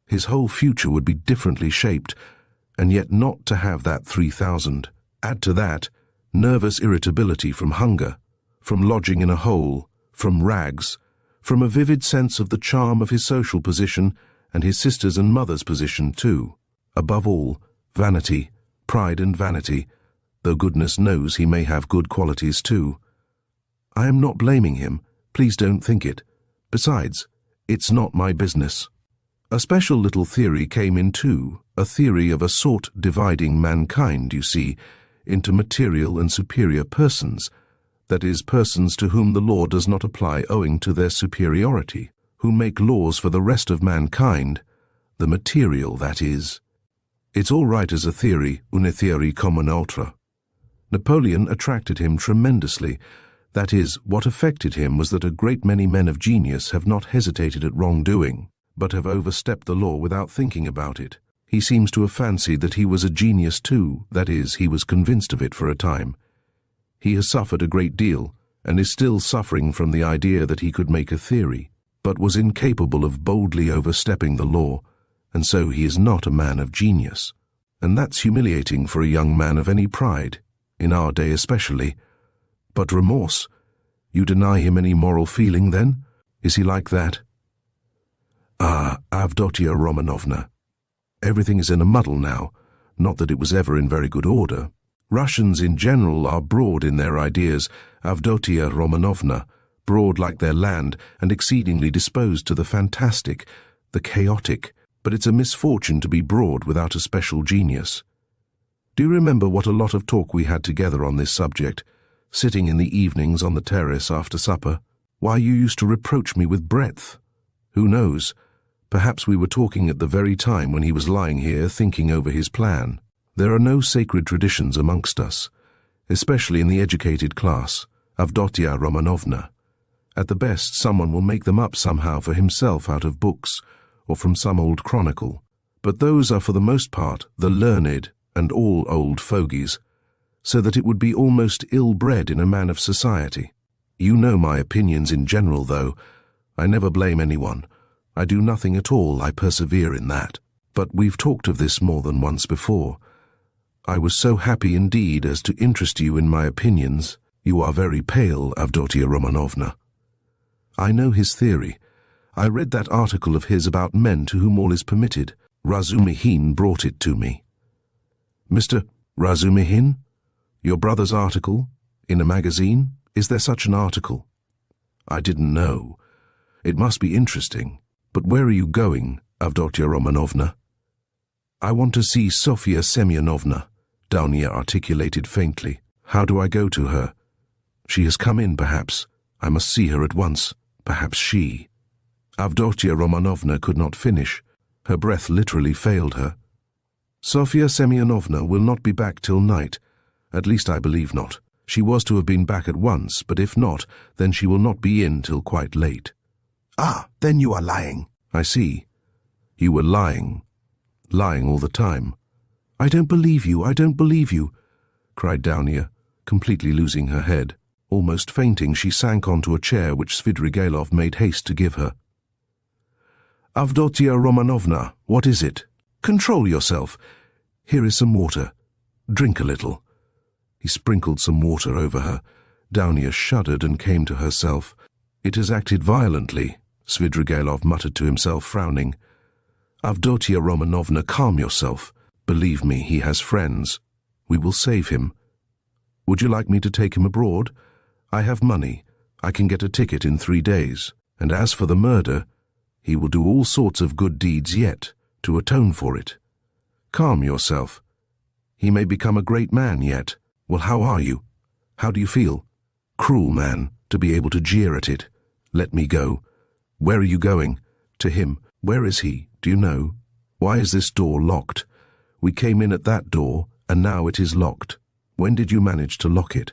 S1: his whole future would be differently shaped, and yet not to have that 3,000. Add to that nervous irritability from hunger, from lodging in a hole, from rags, from a vivid sense of the charm of his social position and his sister's and mother's position too. Above all, Vanity, pride and vanity, though goodness knows he may have good qualities too. I am not blaming him, please don't think it. Besides, it's not my business. A special little theory came in too, a theory of a sort dividing mankind, you see, into material and superior persons, that is, persons to whom the law does not apply owing to their superiority, who make laws for the rest of mankind, the material, that is. It's all right as a theory, une théorie comme une autre. Napoleon attracted him tremendously. That is, what affected him was that a great many men of genius have not hesitated at wrongdoing, but have overstepped the law without thinking about it. He seems to have fancied that he was a genius too, that is, he was convinced of it for a time. He has suffered a great deal, and is still suffering from the idea that he could make a theory, but was incapable of boldly overstepping the law, and so he is not a man of genius. And that's humiliating for a young man of any pride, in our day especially. But remorse? You deny him any moral feeling, then? Is he like that? Ah, Avdotia Romanovna. Everything is in a muddle now, not that it was ever in very good order. Russians in general are broad in their ideas, Avdotia Romanovna, broad like their land and exceedingly disposed to the fantastic, the chaotic, but it's a misfortune to be broad without a special genius. Do you remember what a lot of talk we had together on this subject, sitting in the evenings on the terrace after supper? Why, you used to reproach me with breadth. Who knows? Perhaps we were talking at the very time when he was lying here thinking over his plan. There are no sacred traditions amongst us, especially in the educated class, Avdotia Romanovna. At the best, someone will make them up somehow for himself out of books, or from some old chronicle. But those are for the most part the learned and all old fogies, so that it would be almost ill-bred in a man of society. You know my opinions in general, though. I never blame anyone. I do nothing at all, I persevere in that. But we've talked of this more than once before. I was so happy indeed as to interest you in my opinions. You are very pale, Avdotia Romanovna. I know his theory. I read that article of his about men to whom all is permitted. Razumihin brought it to me. Mr. Razumihin? Your brother's article? In a magazine? Is there such an article? I didn't know. It must be interesting. But where are you going, Avdotia Romanovna? I want to see Sofia Semyonovna, Daunia articulated faintly. How do I go to her? She has come in, perhaps. I must see her at once. Perhaps she. Avdotia Romanovna could not finish. Her breath literally failed her. Sofia Semyonovna will not be back till night. At least I believe not. She was to have been back at once, but if not, then she will not be in till quite late. Ah, then you are lying. I see. You were lying. Lying all the time. I don't believe you, I don't believe you, cried Daunia, completely losing her head. Almost fainting, she sank onto a chair which Svidrigailov made haste to give her. Avdotia Romanovna, what is it? Control yourself. Here is some water. Drink a little. He sprinkled some water over her. Daunia shuddered and came to herself. It has acted violently, Svidrigailov muttered to himself, frowning. Avdotia Romanovna, calm yourself. Believe me, he has friends. We will save him. Would you like me to take him abroad? I have money. I can get a ticket in 3 days. And as for the murder, he will do all sorts of good deeds yet, to atone for it. Calm yourself. He may become a great man yet. Well, how are you? How do you feel? Cruel man, to be able to jeer at it. Let me go. Where are you going? To him. Where is he? Do you know? Why is this door locked? We came in at that door, and now it is locked. When did you manage to lock it?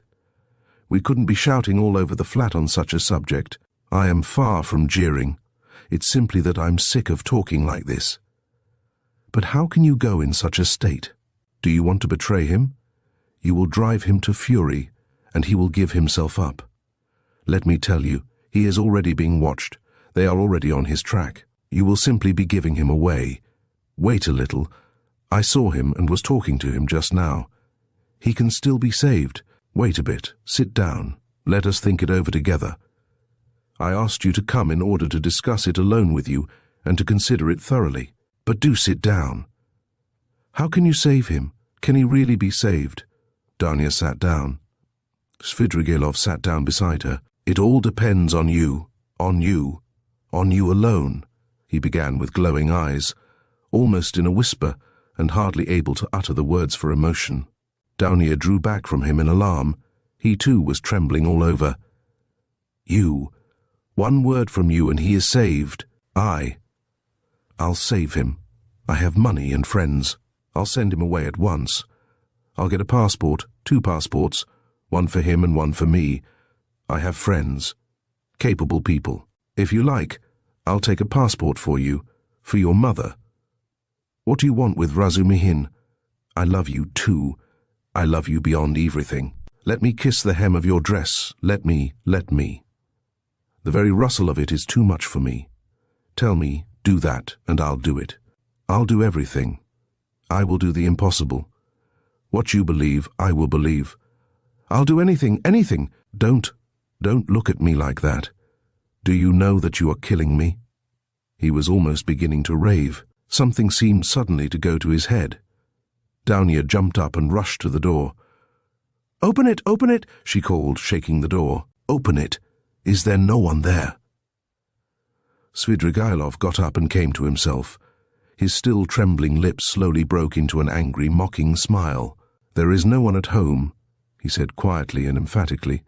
S1: We couldn't be shouting all over the flat on such a subject. I am far from jeering. It's simply that I'm sick of talking like this. But how can you go in such a state? Do you want to betray him? You will drive him to fury, and he will give himself up. Let me tell you, he is already being watched. They are already on his track. You will simply be giving him away. Wait a little. I saw him and was talking to him just now. He can still be saved. Wait a bit. Sit down. Let us think it over together. I asked you to come in order to discuss it alone with you and to consider it thoroughly. But do sit down. How can you save him? Can he really be saved? Dania sat down. Svidrigailov sat down beside her. It all depends on you, on you, on you alone, he began with glowing eyes, almost in a whisper and hardly able to utter the words for emotion. Dania drew back from him in alarm. He too was trembling all over. You. One word from you and he is saved. I'll save him. I have money and friends. I'll send him away at once. I'll get a passport, 2 passports, one for him and one for me. I have friends, capable people. If you like, I'll take a passport for you, for your mother. What do you want with Razumihin? I love you too. I love you beyond everything. Let me kiss the hem of your dress. Let me. The very rustle of it is too much for me. Tell me, do that, and I'll do it. I'll do everything. I will do the impossible. What you believe, I will believe. I'll do anything. Don't look at me like that. Do you know that you are killing me? He was almost beginning to rave. Something seemed suddenly to go to his head. Dania jumped up and rushed to the door. Open it, she called, shaking the door. Open it. Is there no one there? Svidrigailov got up and came to himself. His still trembling lips slowly broke into an angry, mocking smile. There is no one at home, he said quietly and emphatically.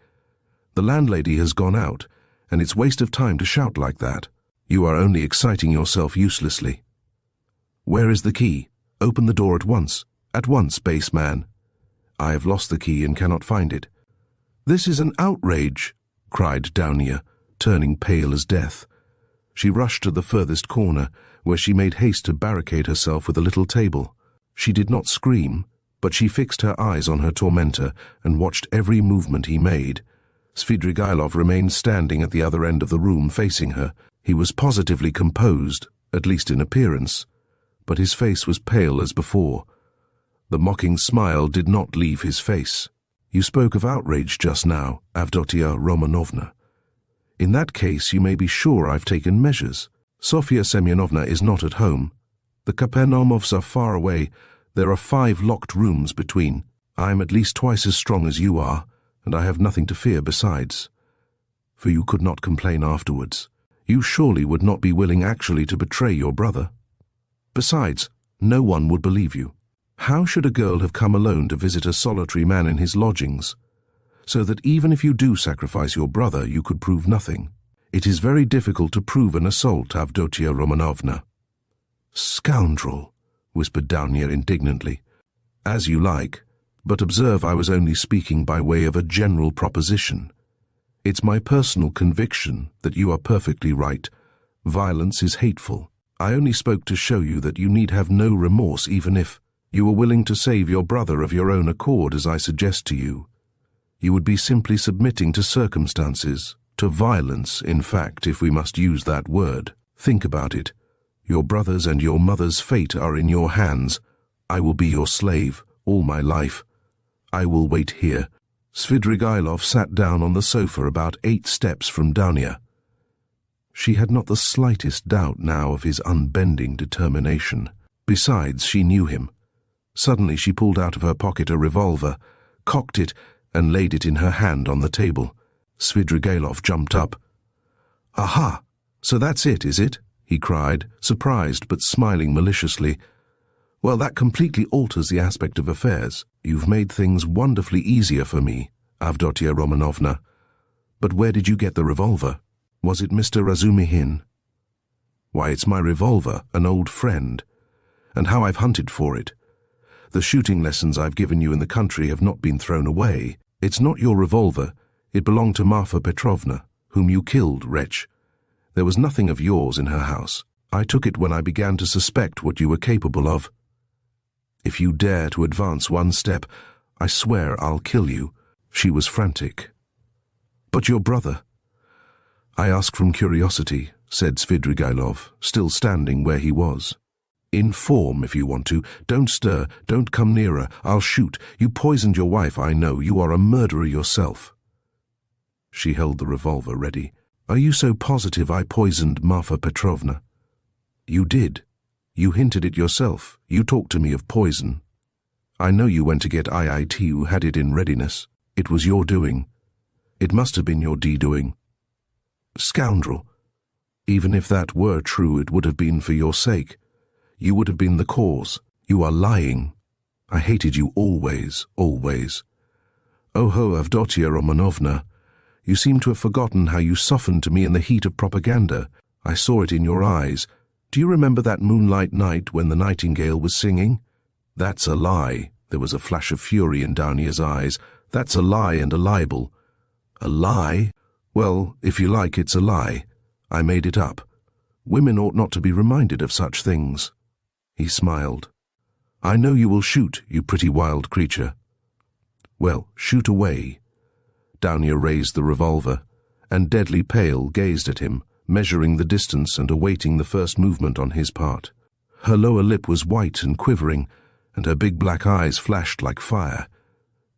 S1: The landlady has gone out, and it's waste of time to shout like that. You are only exciting yourself uselessly. Where is the key? Open the door at once. At once, base man. I have lost the key and cannot find it. This is an outrage, cried Dania, turning pale as death. She rushed to the furthest corner, where she made haste to barricade herself with a little table. She did not scream, but she fixed her eyes on her tormentor and watched every movement he made. Svidrigailov remained standing at the other end of the room facing her. He was positively composed, at least in appearance, but his face was pale as before. The mocking smile did not leave his face. You spoke of outrage just now, Avdotia Romanovna. In that case, you may be sure I've taken measures. Sofia Semyonovna is not at home. The Kapernaumofs are far away. There are 5 locked rooms between. I am at least twice as strong as you are, and I have nothing to fear besides. For you could not complain afterwards. You surely would not be willing actually to betray your brother. Besides, no one would believe you. How should a girl have come alone to visit a solitary man in his lodgings? So that even if you do sacrifice your brother, you could prove nothing. It is very difficult to prove an assault, Avdotia Romanovna. Scoundrel, whispered Dania indignantly. As you like, but observe I was only speaking by way of a general proposition. It's my personal conviction that you are perfectly right. Violence is hateful. I only spoke to show you that you need have no remorse even if you were willing to save your brother of your own accord as I suggest to you. You would be simply submitting to circumstances, to violence, in fact, if we must use that word. Think about it. Your brother's and your mother's fate are in your hands. I will be your slave, all my life. I will wait here. Svidrigailov sat down on the sofa about 8 steps from Dania. She had not the slightest doubt now of his unbending determination. Besides, she knew him. Suddenly she pulled out of her pocket a revolver, cocked it, and laid it in her hand on the table. Svidrigailov jumped up. Aha! So that's it, is it? He cried, surprised but smiling maliciously. Well, that completely alters the aspect of affairs. You've made things wonderfully easier for me, Avdotia Romanovna. But where did you get the revolver? Was it Mr. Razumihin? Why, it's my revolver, an old friend. And how I've hunted for it. The shooting lessons I've given you in the country have not been thrown away. It's not your revolver. It belonged to Marfa Petrovna, whom you killed, wretch. There was nothing of yours in her house. I took it when I began to suspect what you were capable of. If you dare to advance one step, I swear I'll kill you. She was frantic. But your brother? I ask from curiosity, said Svidrigailov, still standing where he was. Inform if you want to. Don't stir. Don't come nearer. I'll shoot. You poisoned your wife, I know. You are a murderer yourself. She held the revolver ready. Are you so positive I poisoned Marfa Petrovna? You did. You hinted it yourself. You talked to me of poison. I know you went to get IIT who had it in readiness. It was your doing. It must have been your doing. Scoundrel. Even if that were true, it would have been for your sake. You would have been the cause. You are lying. I hated you always, always. Oho, Avdotia Romanovna, you seem to have forgotten how you softened to me in the heat of propaganda. I saw it in your eyes. Do you remember that moonlight night when the nightingale was singing? That's a lie. There was a flash of fury in Downia's eyes. That's a lie and a libel. A lie? Well, if you like, it's a lie. I made it up. Women ought not to be reminded of such things. He smiled. I know you will shoot, you pretty wild creature. Well, shoot away. Downia raised the revolver, and deadly pale gazed at him, measuring the distance and awaiting the first movement on his part. Her lower lip was white and quivering, and her big black eyes flashed like fire.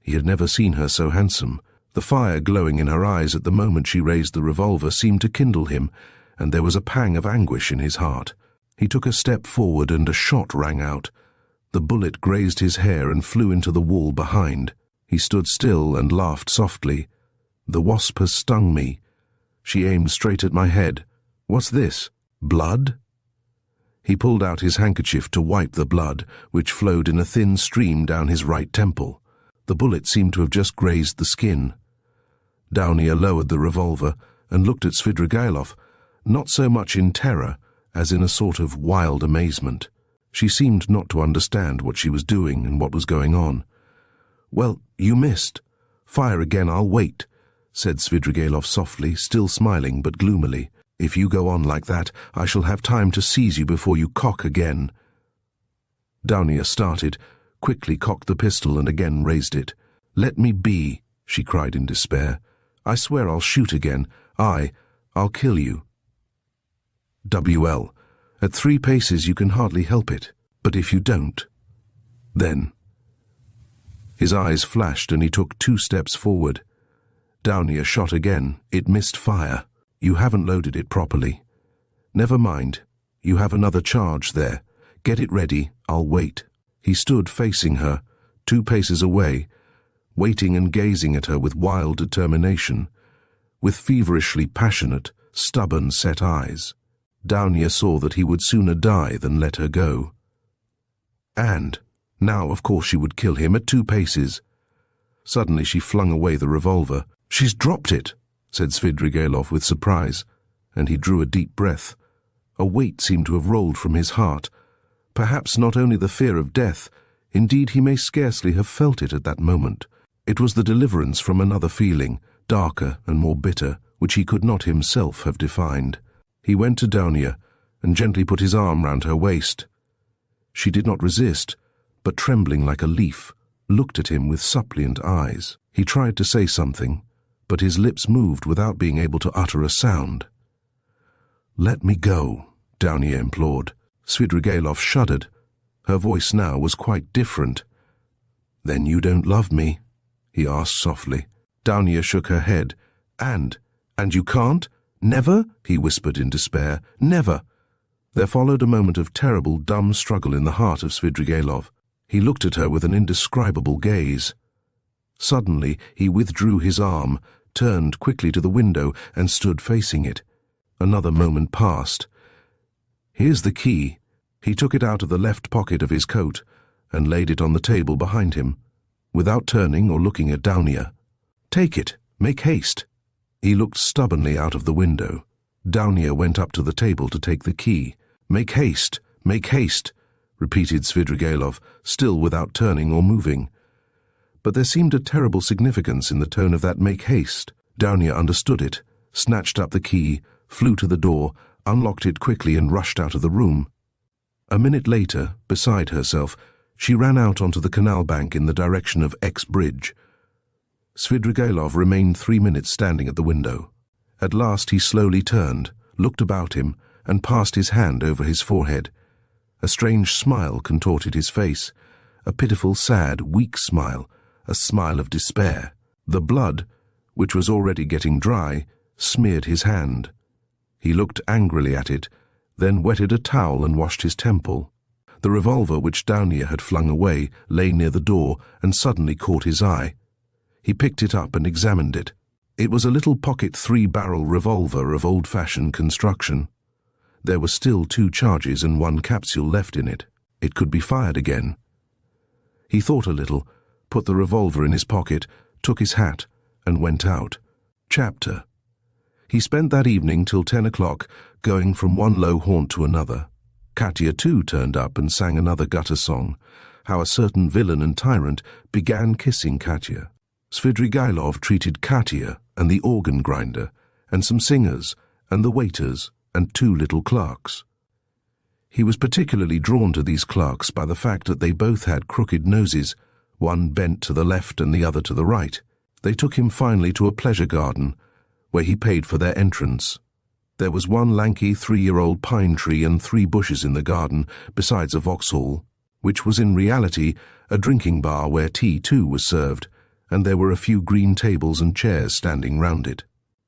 S1: He had never seen her so handsome. The fire glowing in her eyes at the moment she raised the revolver seemed to kindle him, and there was a pang of anguish in his heart. He took a step forward and a shot rang out. The bullet grazed his hair and flew into the wall behind. He stood still and laughed softly. The wasp has stung me. She aimed straight at my head. What's this? Blood? He pulled out his handkerchief to wipe the blood, which flowed in a thin stream down his right temple. The bullet seemed to have just grazed the skin. Downia lowered the revolver and looked at Svidrigailov, not so much in terror as in a sort of wild amazement. She seemed not to understand what she was doing and what was going on. Well, you missed. Fire again, I'll wait, said Svidrigailov softly, still smiling but gloomily. If you go on like that, I shall have time to seize you before you cock again. Downia started, quickly cocked the pistol and again raised it. Let me be, she cried in despair. I swear I'll shoot again. I'll kill you. W.L. At 3 paces you can hardly help it, but if you don't, then... His eyes flashed and he took 2 steps forward. Downia shot again. It missed fire. You haven't loaded it properly. Never mind. You have another charge there. Get it ready. I'll wait. He stood facing her, 2 paces away, waiting and gazing at her with wild determination, with feverishly passionate, stubborn set eyes. Downia saw that he would sooner die than let her go. And now, of course, she would kill him at 2 paces. Suddenly she flung away the revolver. She's dropped it, said Svidrigailov with surprise, and he drew a deep breath. A weight seemed to have rolled from his heart. Perhaps not only the fear of death, indeed he may scarcely have felt it at that moment. It was the deliverance from another feeling, darker and more bitter, which he could not himself have defined. He went to Downia and gently put his arm round her waist. She did not resist, but trembling like a leaf, looked at him with suppliant eyes. He tried to say something, but his lips moved without being able to utter a sound. "Let me go," Downia implored. Svidrigailov shuddered. Her voice now was quite different. "Then you don't love me?" he asked softly. Downia shook her head. And you can't? Never?" he whispered in despair. "Never." There followed a moment of terrible, dumb struggle in the heart of Svidrigailov. He looked at her with an indescribable gaze. Suddenly he withdrew his arm, turned quickly to the window, and stood facing it. Another moment passed. "Here's the key." He took it out of the left pocket of his coat and laid it on the table behind him, without turning or looking at Downia. "Take it. Make haste." He looked stubbornly out of the window. Downia went up to the table to take the key. "Make haste, make haste," repeated Svidrigailov, still without turning or moving. But there seemed a terrible significance in the tone of that "make haste." Downia understood it, snatched up the key, flew to the door, unlocked it quickly and rushed out of the room. A minute later, beside herself, she ran out onto the canal bank in the direction of X Bridge. Svidrigailov remained 3 minutes standing at the window. At last he slowly turned, looked about him, and passed his hand over his forehead. A strange smile contorted his face, a pitiful, sad, weak smile, a smile of despair. The blood, which was already getting dry, smeared his hand. He looked angrily at it, then wetted a towel and washed his temple. The revolver which Donia had flung away lay near the door and suddenly caught his eye. He picked it up and examined it. It was a little pocket 3-barrel revolver of old-fashioned construction. There were still 2 charges and 1 capsule left in it. It could be fired again. He thought a little, put the revolver in his pocket, took his hat, and went out. Chapter. He spent that evening till 10 o'clock, going from one low haunt to another. Katya too turned up and sang another gutter song, how a certain villain and tyrant began kissing Katya. Svidrigailov treated Katya and the organ grinder, and some singers, and the waiters, and 2 little clerks. He was particularly drawn to these clerks by the fact that they both had crooked noses, one bent to the left and the other to the right. They took him finally to a pleasure garden, where he paid for their entrance. There was 1 lanky 3-year-old pine tree and 3 bushes in the garden, besides a Vauxhall, which was in reality a drinking bar where tea too was served, and there were a few green tables and chairs standing round it.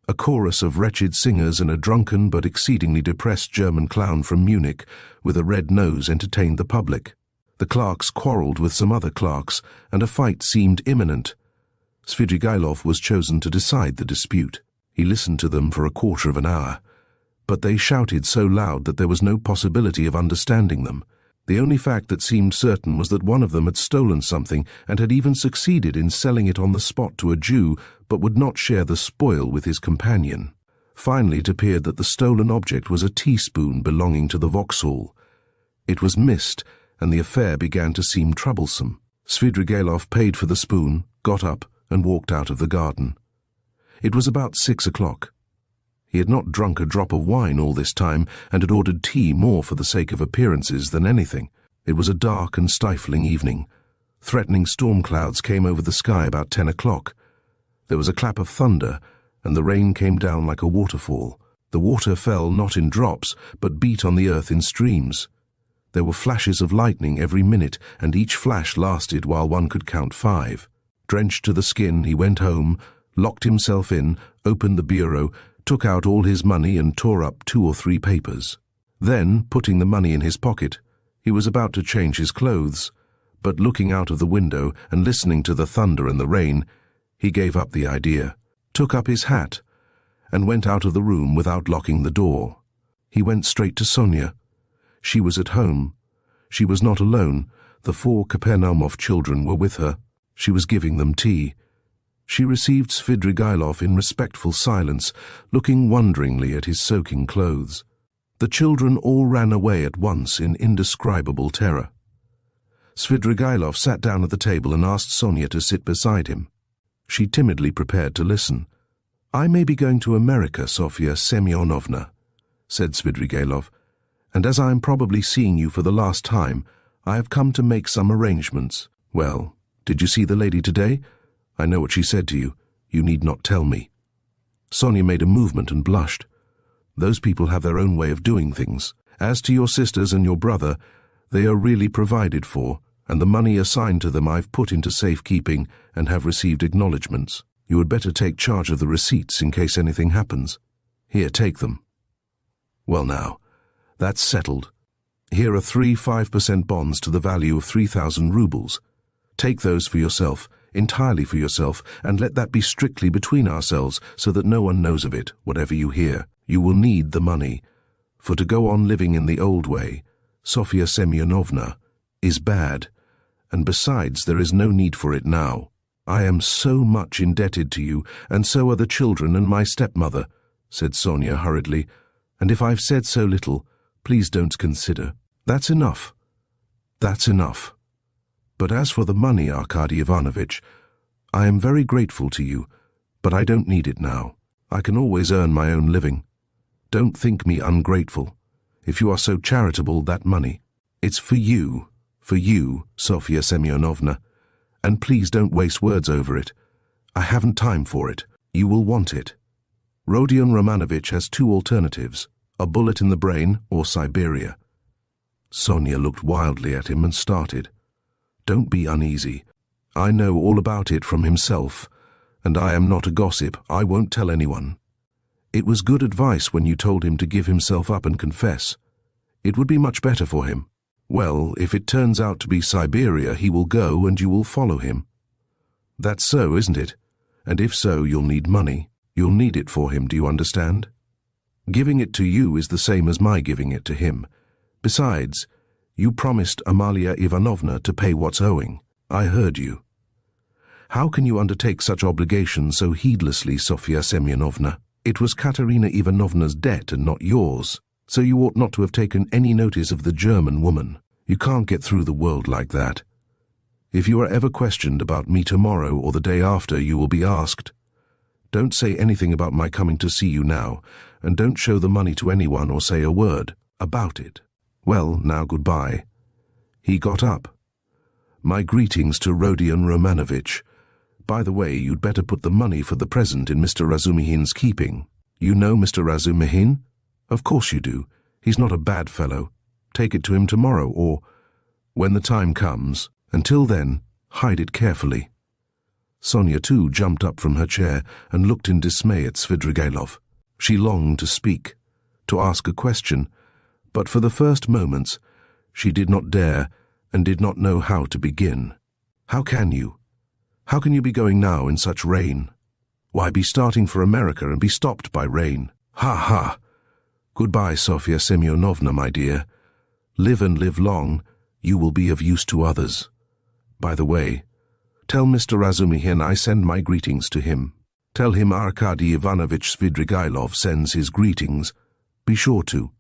S1: A chorus of wretched singers and a drunken but exceedingly depressed German clown from Munich with a red nose entertained the public. The clerks quarrelled with some other clerks, and a fight seemed imminent. Svidrigailov was chosen to decide the dispute. He listened to them for a quarter of an hour, but they shouted so loud that there was no possibility of understanding them. The only fact that seemed certain was that one of them had stolen something and had even succeeded in selling it on the spot to a Jew, but would not share the spoil with his companion. Finally it appeared that the stolen object was a teaspoon belonging to the Vauxhall. It was missed, and the affair began to seem troublesome. Svidrigailov paid for the spoon, got up, and walked out of the garden. It was about 6 o'clock. He had not drunk a drop of wine all this time, and had ordered tea more for the sake of appearances than anything. It was a dark and stifling evening. Threatening storm clouds came over the sky about 10 o'clock. There was a clap of thunder, and the rain came down like a waterfall. The water fell not in drops, but beat on the earth in streams. There were flashes of lightning every minute, and each flash lasted while one could count 5. Drenched to the skin, he went home, locked himself in, opened the bureau, took out all his money and tore up 2 or 3 papers. Then, putting the money in his pocket, he was about to change his clothes, but looking out of the window and listening to the thunder and the rain, he gave up the idea, took up his hat, and went out of the room without locking the door. He went straight to Sonia. She was at home. She was not alone. The 4 Kapernaumov children were with her. She was giving them tea. She received Svidrigailov in respectful silence, looking wonderingly at his soaking clothes. The children all ran away at once in indescribable terror. Svidrigailov sat down at the table and asked Sonia to sit beside him. She timidly prepared to listen. "I may be going to America, Sofya Semyonovna," said Svidrigailov, "and as I am probably seeing you for the last time, I have come to make some arrangements." "Well, did you see the lady today? I know what she said to you. You need not tell me." Sonia made a movement and blushed. "Those people have their own way of doing things. As to your sisters and your brother, they are really provided for, and the money assigned to them I've put into safekeeping and have received acknowledgments. You had better take charge of the receipts in case anything happens. Here, take them." "Well now, that's settled. Here are 3 5% bonds to the value of 3,000 rubles. Take those for yourself, entirely for yourself, and let that be strictly between ourselves so that no one knows of it, whatever you hear. You will need the money, for to go on living in the old way, Sofya Semyonovna, is bad, and besides there is no need for it now. I am so much indebted to you, and so are the children and my stepmother," said Sonia hurriedly, "and if I've said so little, please don't consider. That's enough. That's enough. But as for the money, Arkady Ivanovitch, I am very grateful to you, but I don't need it now. I can always earn my own living. Don't think me ungrateful. If you are so charitable, that money, it's for you, Sofya Semyonovna, and please don't waste words over it. I haven't time for it. You will want it. Rodion Romanovitch has 2 alternatives, a bullet in the brain or Siberia." Sonia looked wildly at him and started. "Don't be uneasy. I know all about it from himself, and I am not a gossip. I won't tell anyone. It was good advice when you told him to give himself up and confess. It would be much better for him. Well, if it turns out to be Siberia, he will go and you will follow him. That's so, isn't it? And if so, you'll need money. You'll need it for him, do you understand? Giving it to you is the same as my giving it to him. Besides, you promised Amalia Ivanovna to pay what's owing. I heard you. How can you undertake such obligations so heedlessly, Sofya Semyonovna? It was Katerina Ivanovna's debt and not yours, so you ought not to have taken any notice of the German woman. You can't get through the world like that. If you are ever questioned about me tomorrow or the day after, you will be asked. Don't say anything about my coming to see you now, and don't show the money to anyone or say a word about it. Well, now goodbye. He got up. My greetings to Rodion Romanovitch. By the way, you'd better put the money for the present in Mr. Razumihin's keeping. You know Mr. Razumihin? Of course you do. He's not a bad fellow. Take it to him tomorrow, or when the time comes. Until then, hide it carefully. Sonia too jumped up from her chair and looked in dismay at Svidrigailov. She longed to speak, to ask a question, but for the first moments she did not dare and did not know how to begin. How can you? How can you be going now in such rain? Why, be starting for America and be stopped by rain. Ha ha! Goodbye, Sofya Semyonovna, my dear. Live and live long, you will be of use to others. By the way, tell Mr. Razumihin I send my greetings to him. Tell him Arkady Ivanovich Svidrigailov sends his greetings. Be sure to.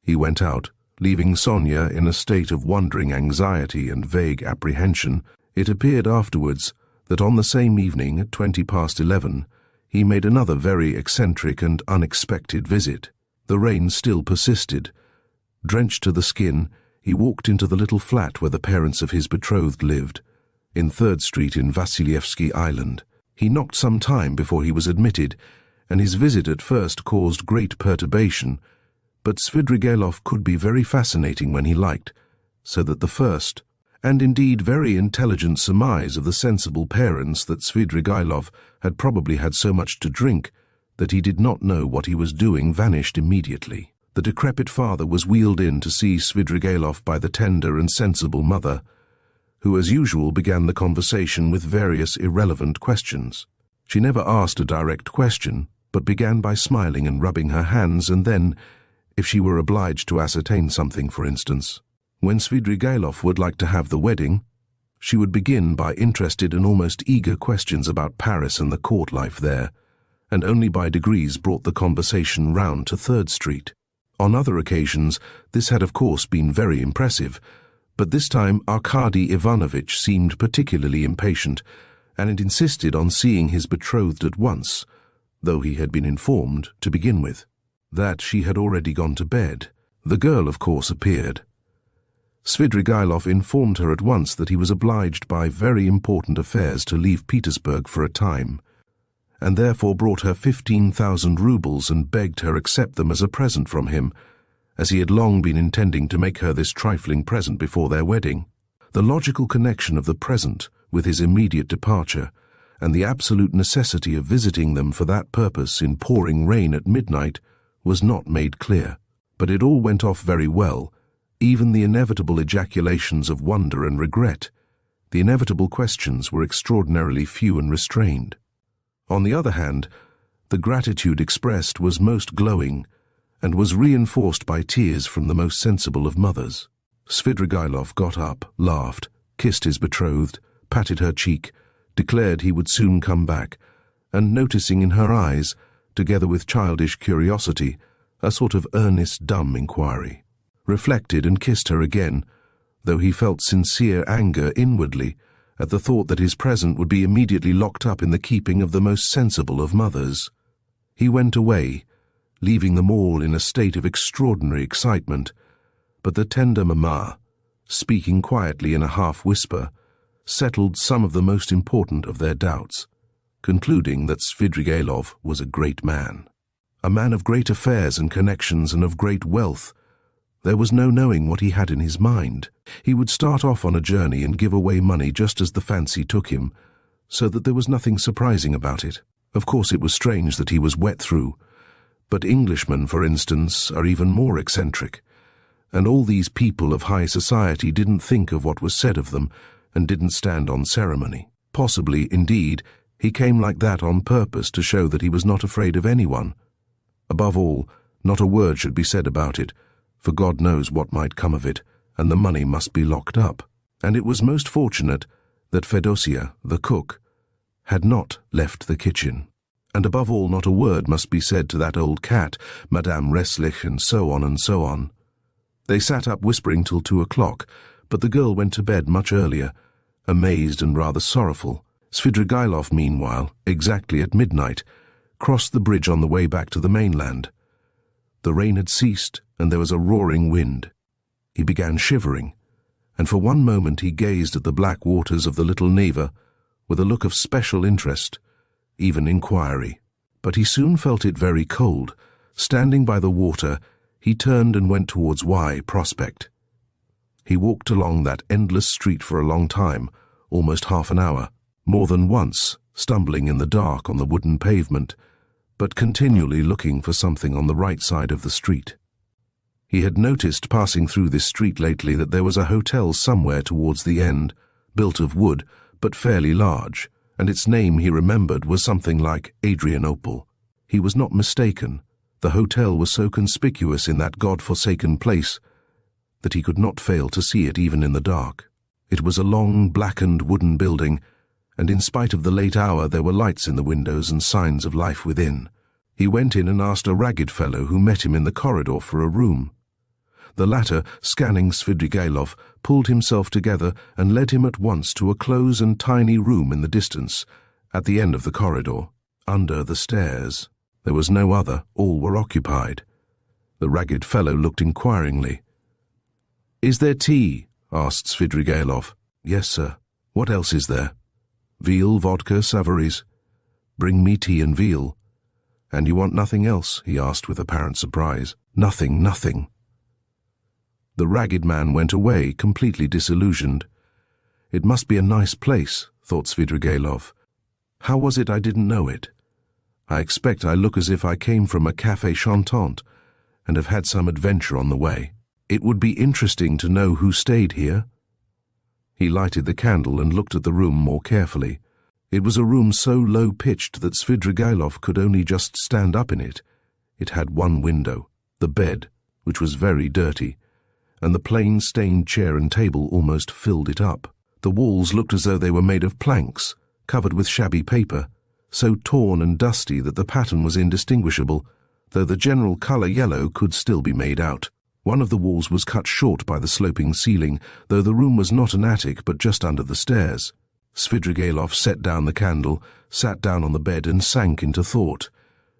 S1: He went out, leaving Sonia in a state of wondering anxiety and vague apprehension. It appeared afterwards that on the same evening at 11:20, he made another very eccentric and unexpected visit. The rain still persisted. Drenched to the skin, he walked into the little flat where the parents of his betrothed lived, in 3rd Street in Vasilyevsky Island. He knocked some time before he was admitted, and his visit at first caused great perturbation, but Svidrigailov could be very fascinating when he liked, so that the first, and indeed very intelligent surmise of the sensible parents that Svidrigailov had probably had so much to drink that he did not know what he was doing vanished immediately. The decrepit father was wheeled in to see Svidrigailov by the tender and sensible mother, who as usual began the conversation with various irrelevant questions. She never asked a direct question, but began by smiling and rubbing her hands, and then, if she were obliged to ascertain something, for instance, when Svidrigailov would like to have the wedding, she would begin by interested and almost eager questions about Paris and the court life there, and only by degrees brought the conversation round to 3rd Street. On other occasions, this had of course been very impressive, but this time Arkady Ivanovitch seemed particularly impatient, and it insisted on seeing his betrothed at once, though he had been informed, to begin with, that she had already gone to bed. The girl, of course, appeared. Svidrigailov informed her at once that he was obliged by very important affairs to leave Petersburg for a time, and therefore brought her 15,000 roubles and begged her accept them as a present from him, as he had long been intending to make her this trifling present before their wedding. The logical connection of the present with his immediate departure, and the absolute necessity of visiting them for that purpose in pouring rain at midnight, was not made clear. But it all went off very well, even the inevitable ejaculations of wonder and regret. The inevitable questions were extraordinarily few and restrained. On the other hand, the gratitude expressed was most glowing, and was reinforced by tears from the most sensible of mothers. Svidrigailov got up, laughed, kissed his betrothed, patted her cheek, declared he would soon come back, and noticing in her eyes, together with childish curiosity, a sort of earnest dumb inquiry, reflected and kissed her again, though he felt sincere anger inwardly at the thought that his present would be immediately locked up in the keeping of the most sensible of mothers. He went away, leaving them all in a state of extraordinary excitement, but the tender mamma, speaking quietly in a half-whisper, settled some of the most important of their doubts, concluding that Svidrigailov was a great man of great affairs and connections and of great wealth. There was no knowing what he had in his mind. He would start off on a journey and give away money just as the fancy took him, so that there was nothing surprising about it. Of course it was strange that he was wet through, but Englishmen, for instance, are even more eccentric, and all these people of high society didn't think of what was said of them and didn't stand on ceremony. Possibly, indeed, he came like that on purpose to show that he was not afraid of anyone. Above all, not a word should be said about it, for God knows what might come of it, and the money must be locked up. And it was most fortunate that Fedosia, the cook, had not left the kitchen. And above all, not a word must be said to that old cat, Madame Reslich, and so on and so on. They sat up whispering till 2 o'clock, but the girl went to bed much earlier, amazed and rather sorrowful. Svidrigailov, meanwhile, exactly at midnight, crossed the bridge on the way back to the mainland. The rain had ceased, and there was a roaring wind. He began shivering, and for one moment he gazed at the black waters of the little Neva with a look of special interest, even inquiry. But he soon felt it very cold. Standing by the water, he turned and went towards Y Prospect. He walked along that endless street for a long time, almost half an hour, more than once, stumbling in the dark on the wooden pavement, but continually looking for something on the right side of the street. He had noticed passing through this street lately that there was a hotel somewhere towards the end, built of wood, but fairly large, and its name, he remembered, was something like Adrianople. He was not mistaken. The hotel was so conspicuous in that God-forsaken place that he could not fail to see it even in the dark. It was a long, blackened wooden building, and in spite of the late hour there were lights in the windows and signs of life within. He went in and asked a ragged fellow who met him in the corridor for a room. The latter, scanning Svidrigailov, pulled himself together and led him at once to a close and tiny room in the distance, at the end of the corridor, under the stairs. There was no other, all were occupied. The ragged fellow looked inquiringly. "Is there tea?" asked Svidrigailov. "Yes, sir. What else is there?" "Veal, vodka, savories." "Bring me tea and veal." "And you want nothing else?" he asked with apparent surprise. "Nothing, nothing." The ragged man went away, completely disillusioned. It must be a nice place, thought Svidrigailov. How was it I didn't know it? I expect I look as if I came from a café chantant and have had some adventure on the way. It would be interesting to know who stayed here. He lighted the candle and looked at the room more carefully. It was a room so low-pitched that Svidrigailov could only just stand up in it. It had one window, the bed, which was very dirty, and the plain stained chair and table almost filled it up. The walls looked as though they were made of planks, covered with shabby paper, so torn and dusty that the pattern was indistinguishable, though the general colour yellow could still be made out. One of the walls was cut short by the sloping ceiling, though the room was not an attic but just under the stairs. Svidrigailov set down the candle, sat down on the bed and sank into thought.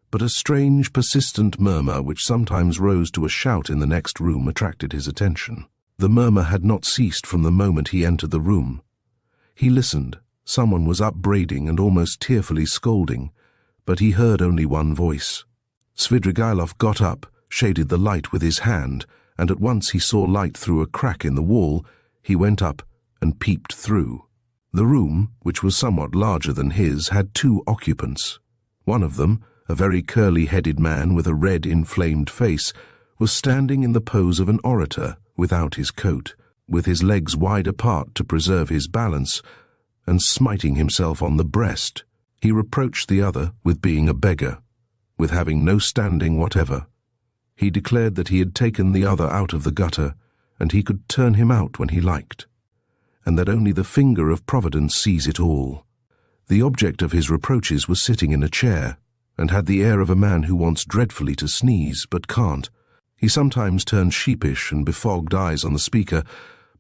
S1: But a strange, persistent murmur, which sometimes rose to a shout in the next room, attracted his attention. The murmur had not ceased from the moment he entered the room. He listened. Someone was upbraiding and almost tearfully scolding, but he heard only one voice. Svidrigailov got up, shaded the light with his hand, and at once he saw light through a crack in the wall. He went up and peeped through. The room, which was somewhat larger than his, had 2 occupants. One of them, a very curly-headed man with a red, inflamed face, was standing in the pose of an orator without his coat, with his legs wide apart to preserve his balance, and smiting himself on the breast. He reproached the other with being a beggar, with having no standing whatever. He declared that he had taken the other out of the gutter, and he could turn him out when he liked, and that only the finger of Providence sees it all. The object of his reproaches was sitting in a chair, and had the air of a man who wants dreadfully to sneeze, but can't. He sometimes turned sheepish and befogged eyes on the speaker,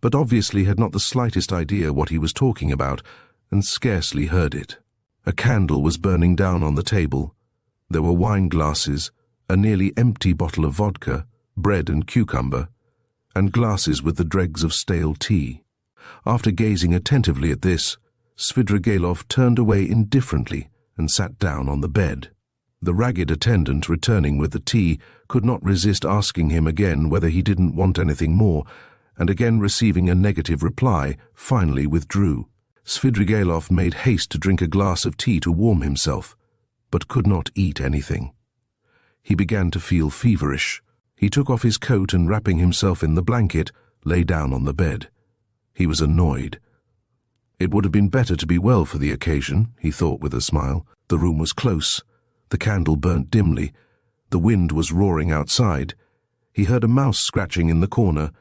S1: but obviously had not the slightest idea what he was talking about, and scarcely heard it. A candle was burning down on the table. There were wine glasses, a nearly empty bottle of vodka, bread and cucumber, and glasses with the dregs of stale tea. After gazing attentively at this, Svidrigailov turned away indifferently and sat down on the bed. The ragged attendant, returning with the tea, could not resist asking him again whether he didn't want anything more, and again receiving a negative reply, finally withdrew. Svidrigailov made haste to drink a glass of tea to warm himself, but could not eat anything. He began to feel feverish. He took off his coat and, wrapping himself in the blanket, lay down on the bed. He was annoyed. It would have been better to be well for the occasion, he thought with a smile. The room was close. The candle burnt dimly. The wind was roaring outside. He heard a mouse scratching in the corner,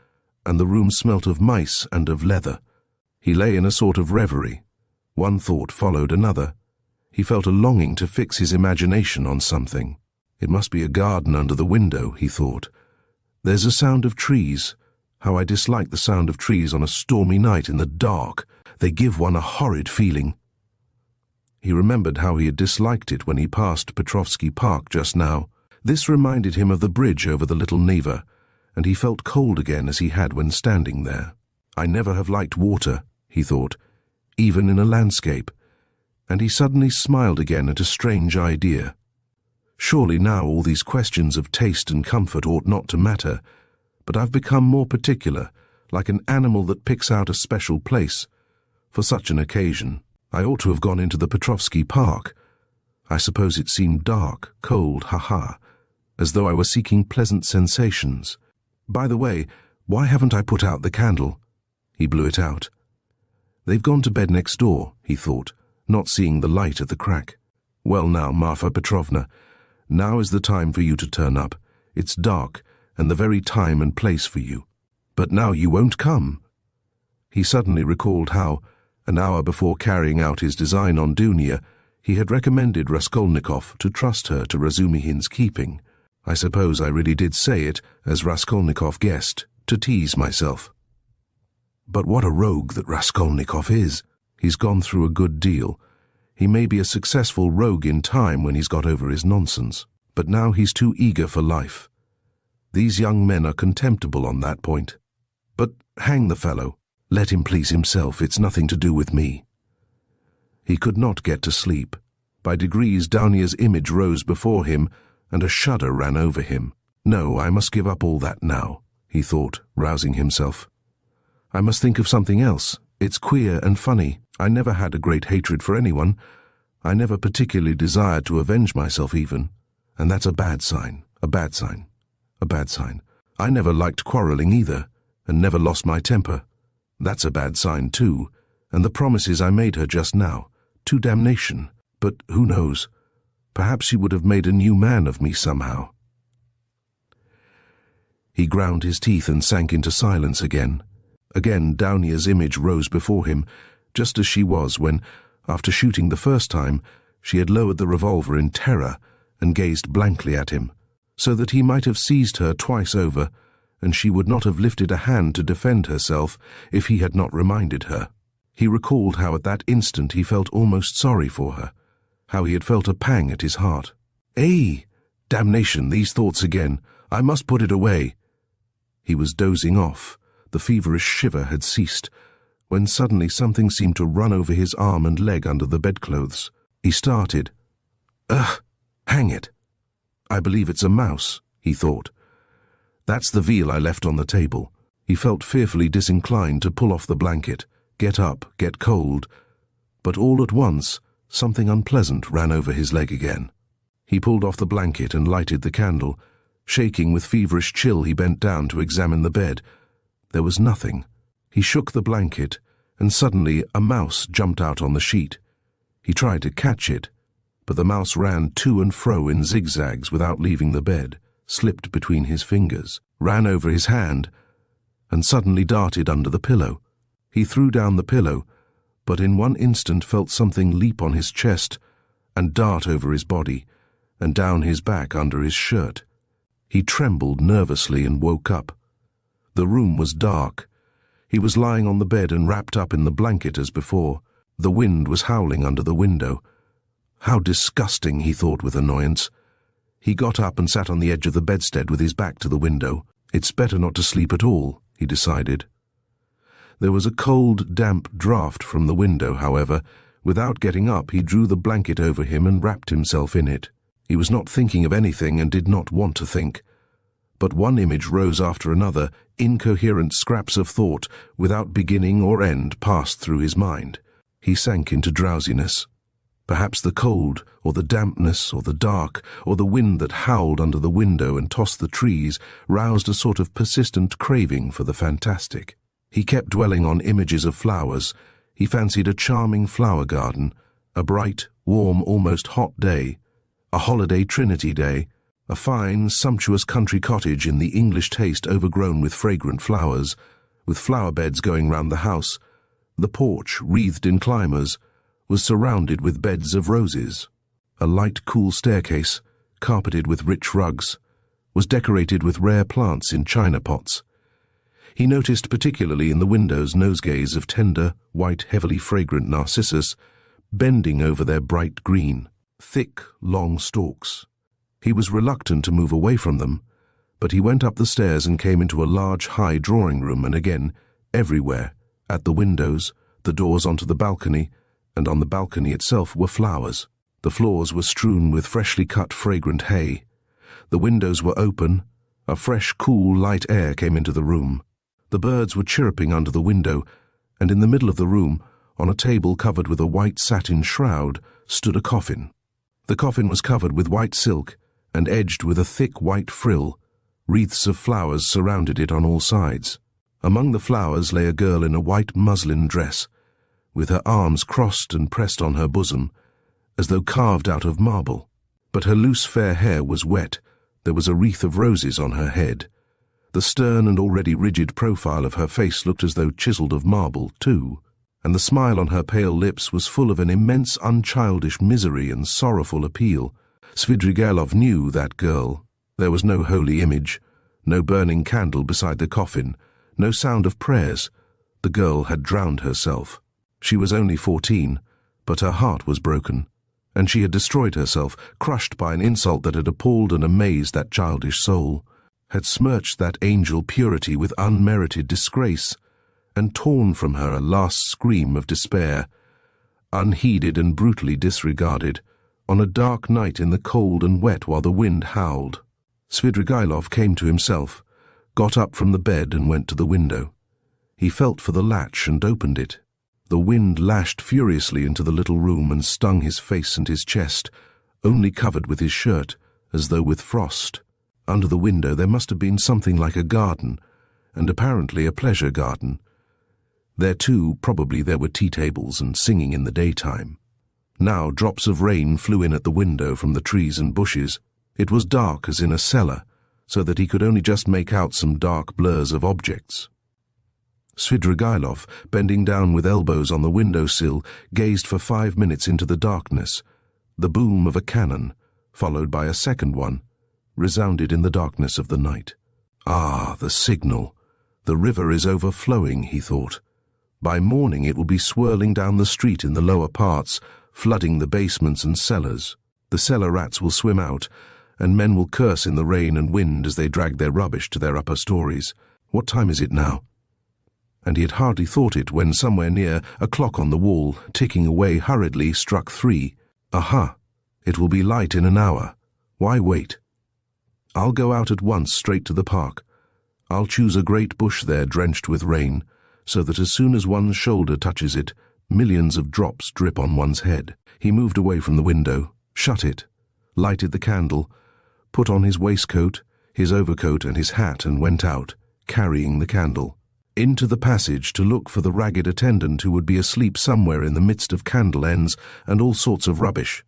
S1: and the room smelt of mice and of leather. He lay in a sort of reverie. One thought followed another. He felt a longing to fix his imagination on something. It must be a garden under the window, he thought. There's a sound of trees. How I dislike the sound of trees on a stormy night in the dark. They give one a horrid feeling. He remembered how he had disliked it when he passed Petrovsky Park just now. This reminded him of the bridge over the little Neva, and he felt cold again as he had when standing there. I never have liked water, he thought, even in a landscape, and he suddenly smiled again at a strange idea. Surely now all these questions of taste and comfort ought not to matter, but I've become more particular, like an animal that picks out a special place. For such an occasion, I ought to have gone into the Petrovsky Park. I suppose it seemed dark, cold, as though I were seeking pleasant sensations. By the way, why haven't I put out the candle? He blew it out. They've gone to bed next door, he thought, not seeing the light at the crack. Well now, Marfa Petrovna, now is the time for you to turn up. It's dark, and the very time and place for you. But now you won't come. He suddenly recalled how, an hour before carrying out his design on Dunia, he had recommended Raskolnikov to trust her to Razumihin's keeping. I suppose I really did say it, as Raskolnikov guessed, to tease myself. But what a rogue that Raskolnikov is. He's gone through a good deal. He may be a successful rogue in time when he's got over his nonsense, but now he's too eager for life. These young men are contemptible on that point. But hang the fellow. Let him please himself, it's nothing to do with me. He could not get to sleep. By degrees Dunia's image rose before him, and a shudder ran over him. No, I must give up all that now, he thought, rousing himself. I must think of something else. It's queer and funny. I never had a great hatred for anyone. I never particularly desired to avenge myself even. And that's a bad sign, a bad sign, a bad sign. I never liked quarrelling either, and never lost my temper. That's a bad sign too, and the promises I made her just now, to damnation. But who knows? Perhaps she would have made a new man of me somehow. He ground his teeth and sank into silence again. Again Dunia's image rose before him, just as she was when, after shooting the first time, she had lowered the revolver in terror and gazed blankly at him, so that he might have seized her twice over, and she would not have lifted a hand to defend herself if he had not reminded her. He recalled how at that instant he felt almost sorry for her, how he had felt a pang at his heart. "Eh! Damnation, these thoughts again! I must put it away!" He was dozing off. The feverish shiver had ceased, when suddenly something seemed to run over his arm and leg under the bedclothes. He started. "Ugh! Hang it! I believe it's a mouse," he thought. "That's the veal I left on the table." He felt fearfully disinclined to pull off the blanket, get up, get cold, but all at once something unpleasant ran over his leg again. He pulled off the blanket and lighted the candle. Shaking with feverish chill, he bent down to examine the bed. There was nothing. He shook the blanket, and suddenly a mouse jumped out on the sheet. He tried to catch it, but the mouse ran to and fro in zigzags without leaving the bed, slipped between his fingers, ran over his hand, and suddenly darted under the pillow. He threw down the pillow, but in one instant felt something leap on his chest and dart over his body, and down his back under his shirt. He trembled nervously and woke up. The room was dark. He was lying on the bed and wrapped up in the blanket as before. The wind was howling under the window. How disgusting, he thought with annoyance. He got up and sat on the edge of the bedstead with his back to the window. It's better not to sleep at all, he decided. There was a cold, damp draught from the window, however. Without getting up, he drew the blanket over him and wrapped himself in it. He was not thinking of anything and did not want to think. But one image rose after another, incoherent scraps of thought, without beginning or end, passed through his mind. He sank into drowsiness. Perhaps the cold, or the dampness, or the dark, or the wind that howled under the window and tossed the trees roused a sort of persistent craving for the fantastic. He kept dwelling on images of flowers. He fancied a charming flower garden, a bright, warm, almost hot day, a holiday Trinity Day, a fine, sumptuous country cottage in the English taste overgrown with fragrant flowers, with flower beds going round the house. The porch, wreathed in climbers, was surrounded with beds of roses. A light, cool staircase, carpeted with rich rugs, was decorated with rare plants in china pots. He noticed particularly in the windows nosegays of tender, white, heavily fragrant narcissus, bending over their bright green, thick, long stalks. He was reluctant to move away from them, but he went up the stairs and came into a large, high drawing room, and again, everywhere, at the windows, the doors onto the balcony, and on the balcony itself were flowers. The floors were strewn with freshly cut, fragrant hay. The windows were open. A fresh, cool, light air came into the room. The birds were chirruping under the window, and in the middle of the room, on a table covered with a white satin shroud, stood a coffin. The coffin was covered with white silk and edged with a thick white frill. Wreaths of flowers surrounded it on all sides. Among the flowers lay a girl in a white muslin dress, with her arms crossed and pressed on her bosom, as though carved out of marble. But her loose fair hair was wet. There was a wreath of roses on her head. The stern and already rigid profile of her face looked as though chiselled of marble, too, and the smile on her pale lips was full of an immense unchildish misery and sorrowful appeal. Svidrigailov knew that girl. There was no holy image, no burning candle beside the coffin, no sound of prayers. The girl had drowned herself. She was only 14, but her heart was broken, and she had destroyed herself, crushed by an insult that had appalled and amazed that childish soul, had smirched that angel purity with unmerited disgrace, and torn from her a last scream of despair, unheeded and brutally disregarded, on a dark night in the cold and wet while the wind howled. Svidrigailov came to himself, got up from the bed and went to the window. He felt for the latch and opened it. The wind lashed furiously into the little room and stung his face and his chest, only covered with his shirt, as though with frost. Under the window there must have been something like a garden, and apparently a pleasure garden. There too, probably there were tea tables and singing in the daytime. Now drops of rain flew in at the window from the trees and bushes. It was dark as in a cellar, so that he could only just make out some dark blurs of objects. Svidrigailov, bending down with elbows on the window-sill, gazed for 5 minutes into the darkness. The boom of a cannon, followed by a second one, resounded in the darkness of the night. Ah, the signal! The river is overflowing, he thought. By morning it will be swirling down the street in the lower parts, flooding the basements and cellars. The cellar rats will swim out, and men will curse in the rain and wind as they drag their rubbish to their upper stories. What time is it now? And he had hardly thought it when somewhere near a clock on the wall, ticking away hurriedly, struck 3. Aha! It will be light in an hour. Why wait? I'll go out at once straight to the park. I'll choose a great bush there drenched with rain, so that as soon as one's shoulder touches it, millions of drops drip on one's head. He moved away from the window, shut it, lighted the candle, put on his waistcoat, his overcoat and his hat and went out, carrying the candle, into the passage to look for the ragged attendant who would be asleep somewhere in the midst of candle ends and all sorts of rubbish,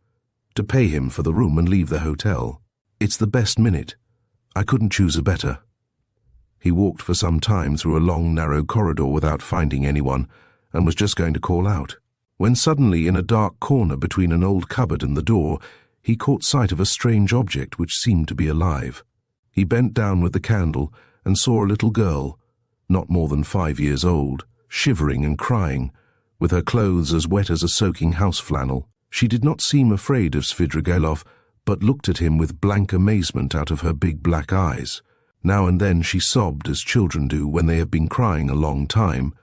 S1: to pay him for the room and leave the hotel. It's the best minute. I couldn't choose a better. He walked for some time through a long, narrow corridor without finding anyone, and was just going to call out, when suddenly, in a dark corner between an old cupboard and the door, he caught sight of a strange object which seemed to be alive. He bent down with the candle and saw a little girl, not more than 5 years old, shivering and crying, with her clothes as wet as a soaking house flannel. She did not seem afraid of Svidrigailov, but looked at him with blank amazement out of her big black eyes. Now and then she sobbed as children do when they have been crying a long time,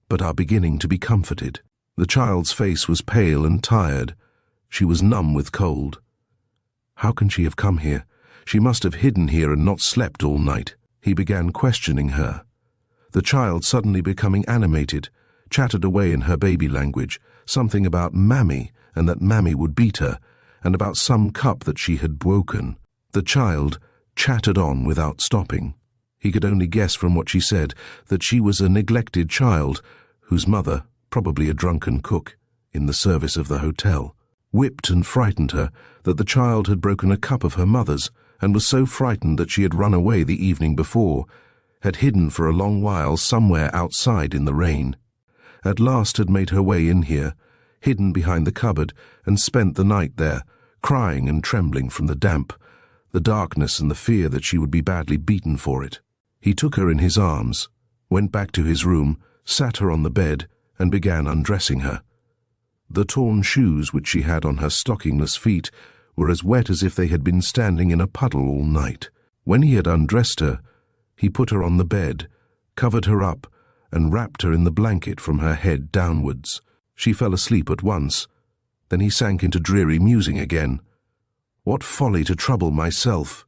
S1: but are beginning to be comforted. The child's face was pale and tired. She was numb with cold. How can she have come here? She must have hidden here and not slept all night. He began questioning her. The child, suddenly becoming animated, chattered away in her baby language, something about mammy and that Mammy would beat her, and about some cup that she had broken. The child chattered on without stopping. He could only guess from what she said that she was a neglected child, whose mother, probably a drunken cook, in the service of the hotel, whipped and frightened her, that the child had broken a cup of her mother's, and was so frightened that she had run away the evening before, had hidden for a long while somewhere outside in the rain, at last had made her way in here, hidden behind the cupboard, and spent the night there, crying and trembling from the damp, the darkness and the fear that she would be badly beaten for it. He took her in his arms, went back to his room, sat her on the bed, and began undressing her. The torn shoes which she had on her stockingless feet were as wet as if they had been standing in a puddle all night. When he had undressed her, he put her on the bed, covered her up, and wrapped her in the blanket from her head downwards. She fell asleep at once. Then he sank into dreary musing again. What folly to trouble myself,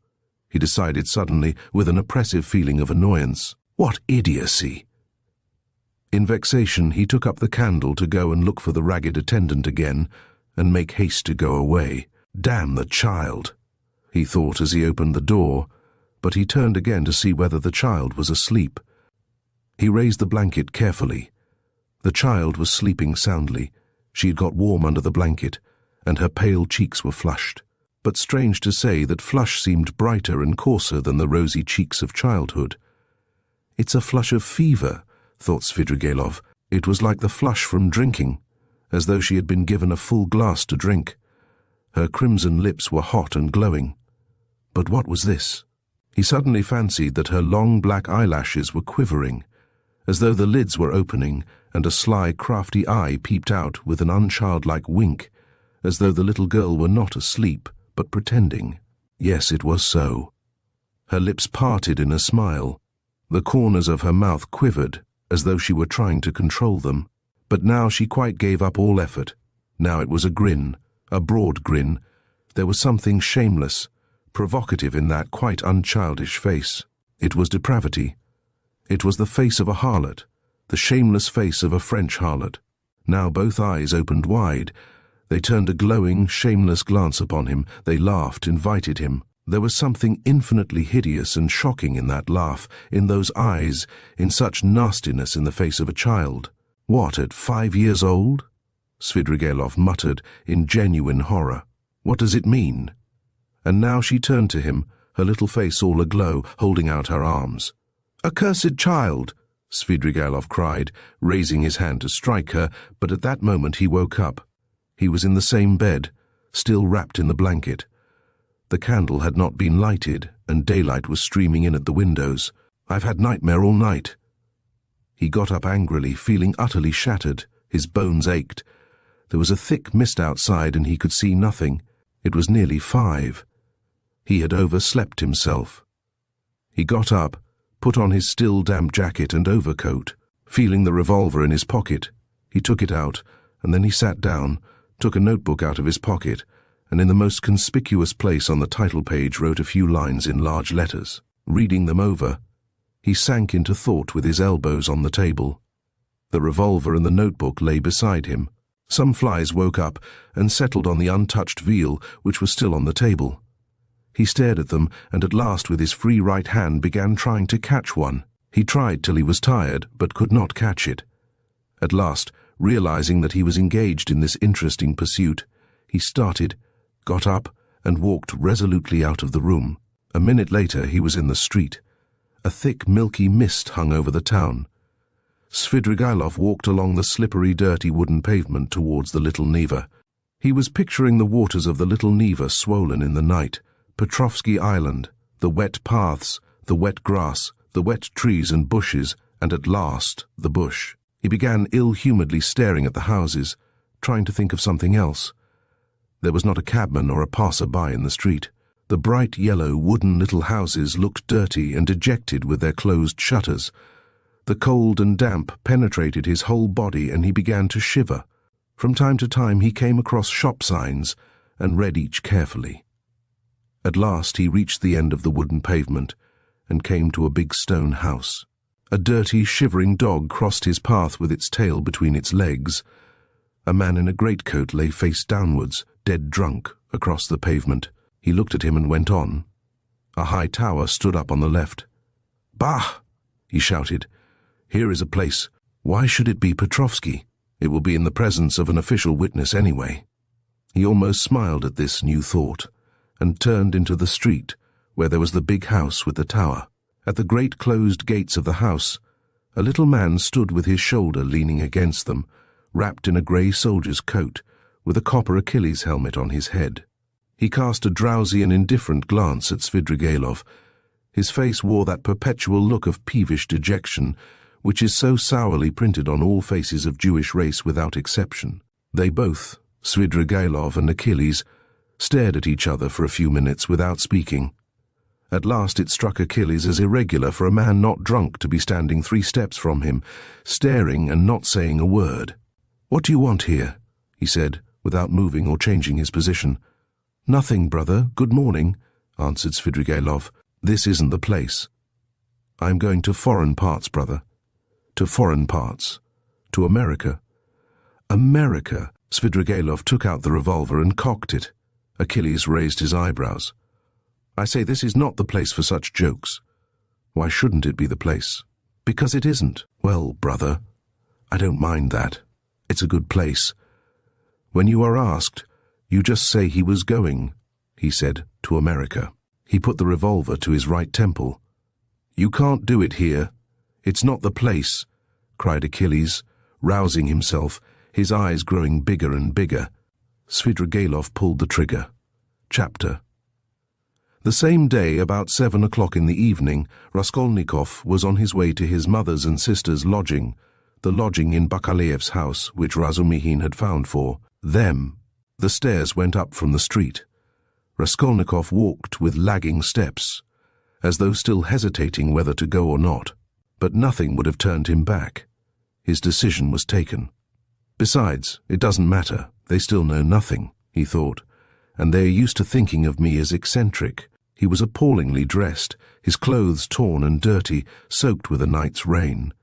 S1: he decided suddenly, with an oppressive feeling of annoyance. What idiocy! In vexation, he took up the candle to go and look for the ragged attendant again, and make haste to go away. Damn the child, he thought as he opened the door, but he turned again to see whether the child was asleep. He raised the blanket carefully. The child was sleeping soundly. She had got warm under the blanket, and her pale cheeks were flushed. But strange to say, that flush seemed brighter and coarser than the rosy cheeks of childhood. It's a flush of fever, thought Svidrigailov. It was like the flush from drinking, as though she had been given a full glass to drink. Her crimson lips were hot and glowing. But what was this? He suddenly fancied that her long black eyelashes were quivering, as though the lids were opening, and a sly, crafty eye peeped out with an unchildlike wink, as though the little girl were not asleep, but pretending. Yes, it was so. Her lips parted in a smile. The corners of her mouth quivered, as though she were trying to control them. But now she quite gave up all effort. Now it was a grin, a broad grin. There was something shameless, provocative in that quite unchildish face. It was depravity. It was the face of a harlot, the shameless face of a French harlot. Now both eyes opened wide. They turned a glowing, shameless glance upon him. They laughed, invited him. There was something infinitely hideous and shocking in that laugh, in those eyes, in such nastiness in the face of a child. What, at 5 years old? Svidrigailov muttered in genuine horror. What does it mean? And now she turned to him, her little face all aglow, holding out her arms. Accursed child! Svidrigailov cried, raising his hand to strike her, but at that moment he woke up. He was in the same bed, still wrapped in the blanket. The candle had not been lighted, and daylight was streaming in at the windows. I've had nightmare all night. He got up angrily, feeling utterly shattered. His bones ached. There was a thick mist outside, and he could see nothing. It was nearly 5. He had overslept himself. He got up, put on his still damp jacket and overcoat. Feeling the revolver in his pocket, he took it out, and then he sat down, took a notebook out of his pocket, and in the most conspicuous place on the title page wrote a few lines in large letters. Reading them over, he sank into thought with his elbows on the table. The revolver and the notebook lay beside him. Some flies woke up and settled on the untouched veal which was still on the table. He stared at them, and at last with his free right hand began trying to catch one. He tried till he was tired, but could not catch it. At last, realizing that he was engaged in this interesting pursuit, he started, got up, and walked resolutely out of the room. A minute later he was in the street. A thick, milky mist hung over the town. Svidrigailov walked along the slippery, dirty wooden pavement towards the Little Neva. He was picturing the waters of the Little Neva swollen in the night, Petrovsky Island, the wet paths, the wet grass, the wet trees and bushes, and at last the bush. He began ill-humouredly staring at the houses, trying to think of something else. There was not a cabman or a passer-by in the street. The bright yellow wooden little houses looked dirty and dejected with their closed shutters. The cold and damp penetrated his whole body, and he began to shiver. From time to time he came across shop signs and read each carefully. At last he reached the end of the wooden pavement and came to a big stone house. A dirty, shivering dog crossed his path with its tail between its legs. A man in a greatcoat lay face downwards, dead drunk, across the pavement. He looked at him and went on. A high tower stood up on the left. "Bah!" he shouted. "Here is a place. Why should it be Petrovsky? It will be in the presence of an official witness anyway." He almost smiled at this new thought, and turned into the street, where there was the big house with the tower. At the great closed gates of the house, a little man stood with his shoulder leaning against them, wrapped in a grey soldier's coat, with a copper Achilles helmet on his head. He cast a drowsy and indifferent glance at Svidrigailov. His face wore that perpetual look of peevish dejection, which is so sourly printed on all faces of Jewish race without exception. They both, Svidrigailov and Achilles, stared at each other for a few minutes without speaking. At last it struck Achilles as irregular for a man not drunk to be standing 3 steps from him, staring and not saying a word. "What do you want here?" he said, without moving or changing his position. "Nothing, brother. Good morning," answered Svidrigailov. "This isn't the place." "I'm going to foreign parts, brother." "To foreign parts? To America?" "America?" Svidrigailov took out the revolver and cocked it. Achilles raised his eyebrows. "I say, this is not the place for such jokes." "Why shouldn't it be the place?" "Because it isn't." "Well, brother, I don't mind that. It's a good place. When you are asked, you just say he was going," he said, "to America." He put the revolver to his right temple. "You can't do it here. It's not the place," cried Achilles, rousing himself, his eyes growing bigger and bigger. Svidrigailov pulled the trigger. Chapter. The same day, about 7 o'clock in the evening, Raskolnikov was on his way to his mother's and sister's lodging, the lodging in Bakalaev's house, which Razumihin had found for them. The stairs went up from the street. Raskolnikov walked with lagging steps, as though still hesitating whether to go or not. But nothing would have turned him back. His decision was taken. Besides, it doesn't matter. They still know nothing, he thought, and they are used to thinking of me as eccentric. He was appallingly dressed, his clothes torn and dirty, soaked with a night's rain.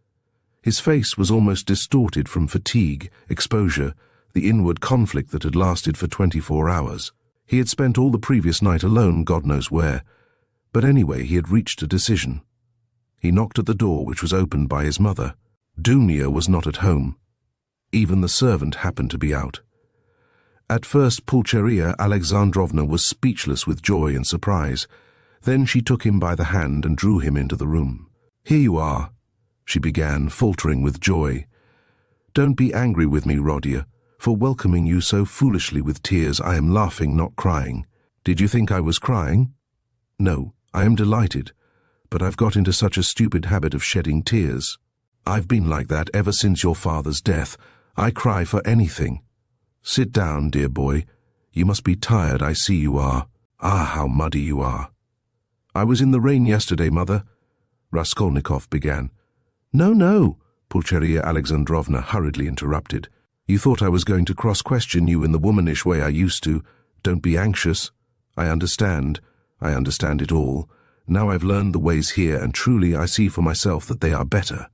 S1: His face was almost distorted from fatigue, exposure, the inward conflict that had lasted for 24 hours. He had spent all the previous night alone, God knows where, but anyway he had reached a decision. He knocked at the door, which was opened by his mother. Dunya was not at home. Even the servant happened to be out. At first Pulcheria Alexandrovna was speechless with joy and surprise. Then she took him by the hand and drew him into the room. "Here you are," she began, faltering with joy. "Don't be angry with me, Rodia, for welcoming you so foolishly with tears. I am laughing, not crying. Did you think I was crying? No, I am delighted, but I've got into such a stupid habit of shedding tears. I've been like that ever since your father's death. I cry for anything. Sit down, dear boy. You must be tired, I see you are. Ah, how muddy you are." "I was in the rain yesterday, mother," Raskolnikov began. "No, no," Pulcheria Alexandrovna hurriedly interrupted. "You thought I was going to cross-question you in the womanish way I used to. Don't be anxious. I understand it all. Now I've learned the ways here, and truly I see for myself that they are better.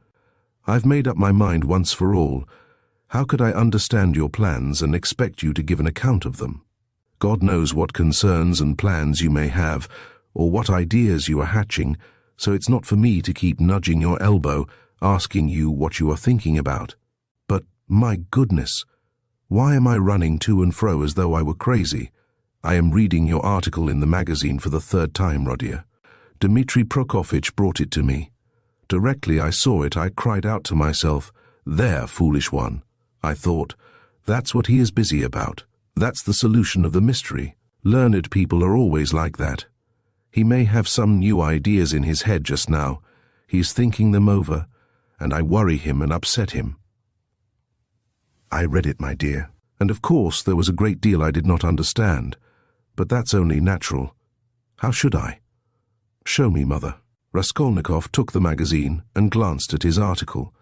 S1: I've made up my mind once for all. How could I understand your plans and expect you to give an account of them? God knows what concerns and plans you may have, or what ideas you are hatching, so it's not for me to keep nudging your elbow, asking you what you are thinking about. But, my goodness, why am I running to and fro as though I were crazy? I am reading your article in the magazine for the 3rd time, Rodia. Dmitri Prokofitch brought it to me. Directly I saw it, I cried out to myself, 'There, foolish one.' I thought, that's what he is busy about. That's the solution of the mystery. Learned people are always like that. He may have some new ideas in his head just now. He is thinking them over, and I worry him and upset him." I read it, my dear, and of course there was a great deal I did not understand, but that's only natural. How should I? "Show me, mother." Raskolnikov took the magazine and glanced at his article,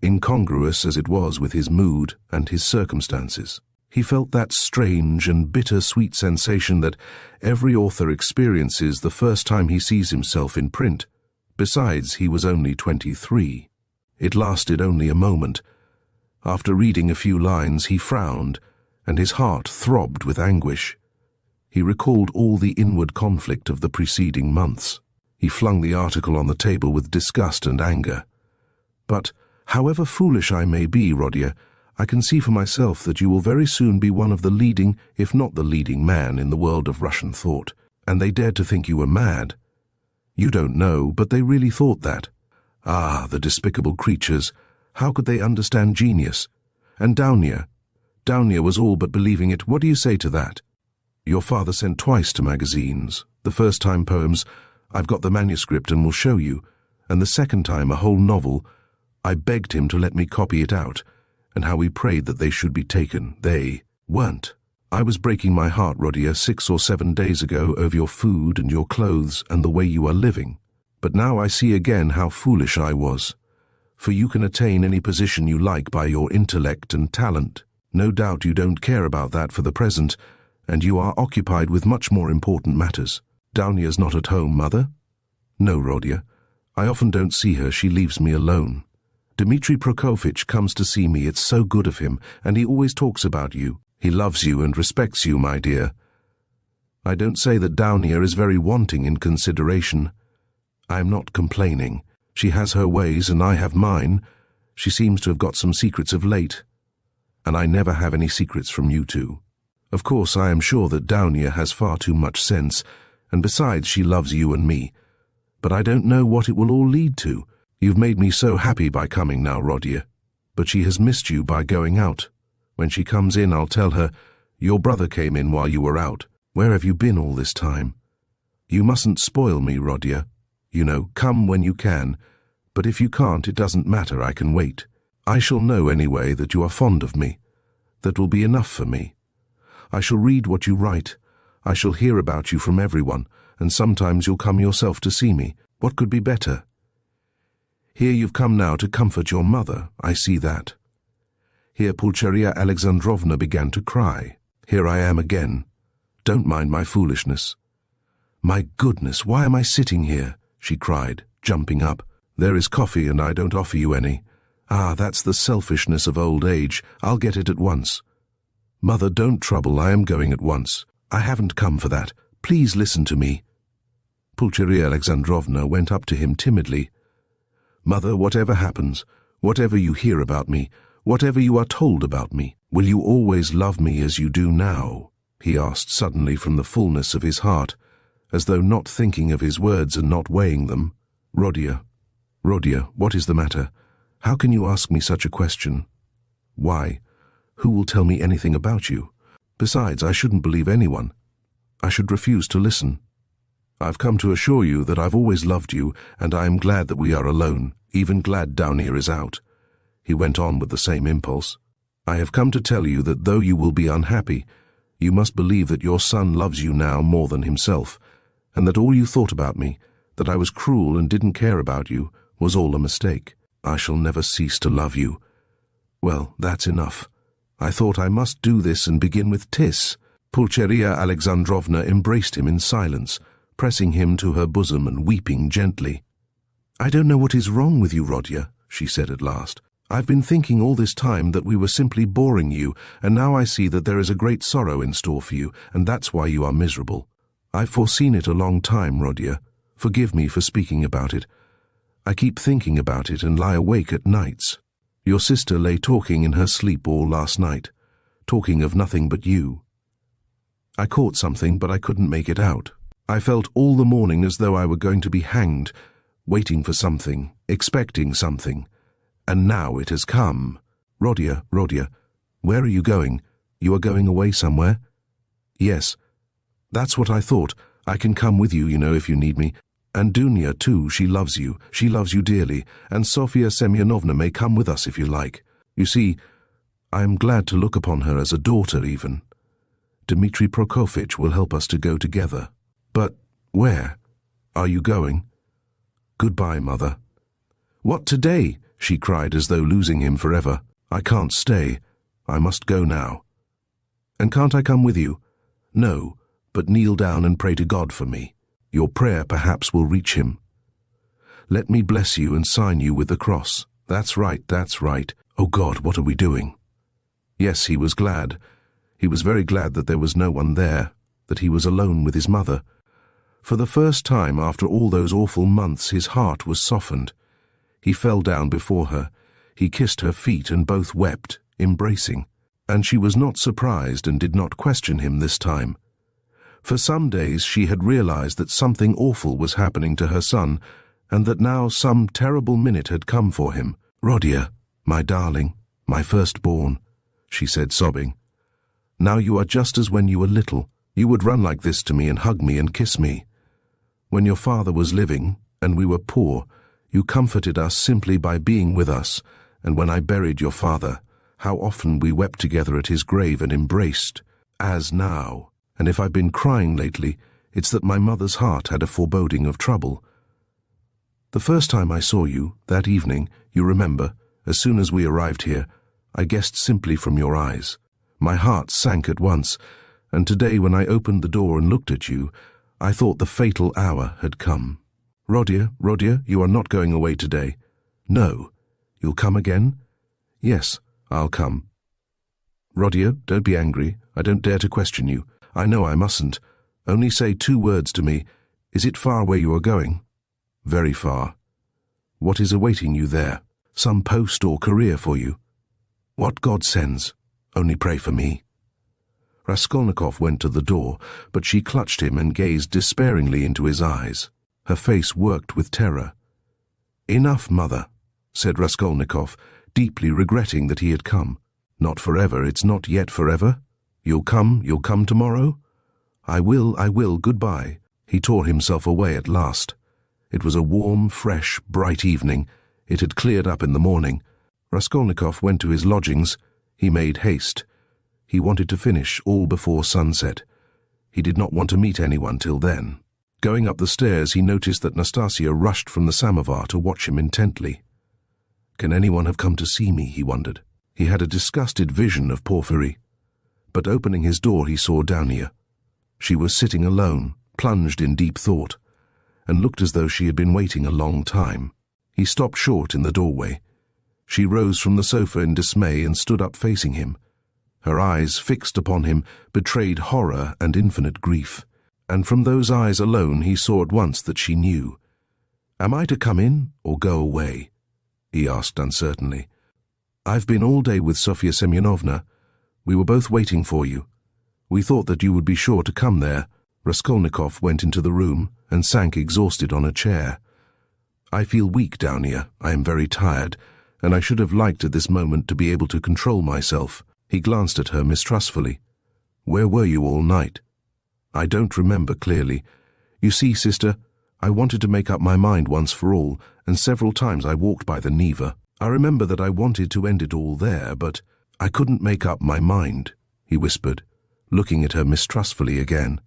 S1: incongruous as it was with his mood and his circumstances. He felt that strange and bitter-sweet sensation that every author experiences the first time he sees himself in print. Besides, he was only 23. It lasted only a moment. After reading a few lines, he frowned, and his heart throbbed with anguish. He recalled all the inward conflict of the preceding months. He flung the article on the table with disgust and anger. But, however foolish I may be, Rodia, I can see for myself that you will very soon be one of the leading, if not the leading man in the world of Russian thought, and they dared to think you were mad. You don't know, but they really thought that. Ah, the despicable creatures! How could they understand genius? And Daunia was all but believing it. What do you say to that? Your father sent twice to magazines. The first time poems, I've got the manuscript and will show you, and the second time a whole novel. I begged him to let me copy it out, and how we prayed that they should be taken. They weren't. I was breaking my heart, Rodia, 6 or 7 days ago over your food and your clothes and the way you are living. But now I see again how foolish I was. For you can attain any position you like by your intellect and talent. No doubt you don't care about that for the present, and you are occupied with much more important matters. Daunia's not at home, Mother? No, Rodia. I often don't see her. She leaves me alone. Dmitri Prokofitch comes to see me. It's so good of him, and he always talks about you. He loves you and respects you, my dear. I don't say that Daunia is very wanting in consideration. I am not complaining. She has her ways and I have mine. She seems to have got some secrets of late, and I never have any secrets from you two. Of course, I am sure that Daunia has far too much sense, and besides she loves you and me. But I don't know what it will all lead to. You've made me so happy by coming now, Rodia. But she has missed you by going out. When she comes in, I'll tell her, your brother came in while you were out. Where have you been all this time? You mustn't spoil me, Rodia. You know, come when you can. But if you can't, it doesn't matter, I can wait. I shall know anyway that you are fond of me. That will be enough for me. I shall read what you write. I shall hear about you from everyone, and sometimes you'll come yourself to see me. What could be better? Here you've come now to comfort your mother, I see that. Here Pulcheria Alexandrovna began to cry. Here I am again. Don't mind my foolishness. My goodness, why am I sitting here? She cried, jumping up. There is coffee and I don't offer you any. Ah, that's the selfishness of old age. I'll get it at once. Mother, don't trouble, I am going at once. I haven't come for that. Please listen to me. Pulcheria Alexandrovna went up to him timidly. Mother, whatever happens, whatever you hear about me, whatever you are told about me, will you always love me as you do now? He asked suddenly from the fullness of his heart, as though not thinking of his words and not weighing them. Rodia, what is the matter? How can you ask me such a question? Why? Who will tell me anything about you? Besides, I shouldn't believe anyone. I should refuse to listen. I've come to assure you that I've always loved you, and I am glad that we are alone, even glad Daunia is out. He went on with the same impulse. I have come to tell you that though you will be unhappy, you must believe that your son loves you now more than himself, and that all you thought about me, that I was cruel and didn't care about you, was all a mistake. I shall never cease to love you. Well, that's enough. I thought I must do this and begin with Tis. Pulcheria Alexandrovna embraced him in silence, pressing him to her bosom and weeping gently. I don't know what is wrong with you, Rodia, she said at last. I've been thinking all this time that we were simply boring you, and now I see that there is a great sorrow in store for you, and that's why you are miserable. I've foreseen it a long time, Rodia. Forgive me for speaking about it. I keep thinking about it and lie awake at nights. Your sister lay talking in her sleep all last night, talking of nothing but you. I caught something, but I couldn't make it out. I felt all the morning as though I were going to be hanged, waiting for something, expecting something. And now it has come. Rodia, where are you going? You are going away somewhere? Yes. That's what I thought. I can come with you, you know, if you need me. And Dunya, too, she loves you. She loves you dearly. And Sofia Semyonovna may come with us if you like. You see, I am glad to look upon her as a daughter, even. Dmitri Prokofitch will help us to go together. But where? Are you going? Goodbye, Mother. What, today? She cried as though losing him forever. I can't stay. I must go now. And can't I come with you? No, but kneel down and pray to God for me. Your prayer perhaps will reach him. Let me bless you and sign you with the cross. That's right, Oh God, what are we doing? Yes, he was glad. He was very glad that there was no one there, that he was alone with his mother. For the first time after all those awful months, his heart was softened. He fell down before her. He kissed her feet and both wept, embracing. And she was not surprised and did not question him this time. For some days she had realized that something awful was happening to her son, and that now some terrible minute had come for him. "Rodia, my darling, my firstborn," she said, sobbing. "Now you are just as when you were little. You would run like this to me and hug me and kiss me. When your father was living, and we were poor, you comforted us simply by being with us, and when I buried your father, how often we wept together at his grave and embraced, as now. And if I've been crying lately, it's that my mother's heart had a foreboding of trouble. The first time I saw you, that evening, you remember, as soon as we arrived here, I guessed simply from your eyes. My heart sank at once, and today when I opened the door and looked at you, I thought the fatal hour had come. Rodia, Rodia, you are not going away today. No. You'll come again? Yes, I'll come. Rodia, don't be angry. I don't dare to question you. I know I mustn't. Only say 2 words to me. Is it far where you are going? Very far. What is awaiting you there? Some post or career for you? What God sends. Only pray for me. Raskolnikov went to the door, but she clutched him and gazed despairingly into his eyes. Her face worked with terror. Enough, mother, said Raskolnikov, deeply regretting that he had come. Not forever, it's not yet forever. You'll come tomorrow? I will, goodbye. He tore himself away at last. It was a warm, fresh, bright evening. It had cleared up in the morning. Raskolnikov went to his lodgings. He made haste. He wanted to finish all before sunset. He did not want to meet anyone till then. Going up the stairs, he noticed that Nastasia rushed from the samovar to watch him intently. Can anyone have come to see me, he wondered. He had a disgusted vision of Porfiry. But opening his door, he saw Sonia. She was sitting alone, plunged in deep thought, and looked as though she had been waiting a long time. He stopped short in the doorway. She rose from the sofa in dismay and stood up facing him. Her eyes, fixed upon him, betrayed horror and infinite grief, and from those eyes alone he saw at once that she knew. "Am I to come in or go away?" he asked uncertainly. "I've been all day with Sofya Semyonovna. We were both waiting for you. We thought that you would be sure to come there." Raskolnikov went into the room and sank exhausted on a chair. "I feel weak down here. I am very tired, and I should have liked at this moment to be able to control myself." He glanced at her mistrustfully. "Where were you all night?" "I don't remember clearly. You see, sister, I wanted to make up my mind once for all, and several times I walked by the Neva. I remember that I wanted to end it all there, but I couldn't make up my mind," he whispered, looking at her mistrustfully again.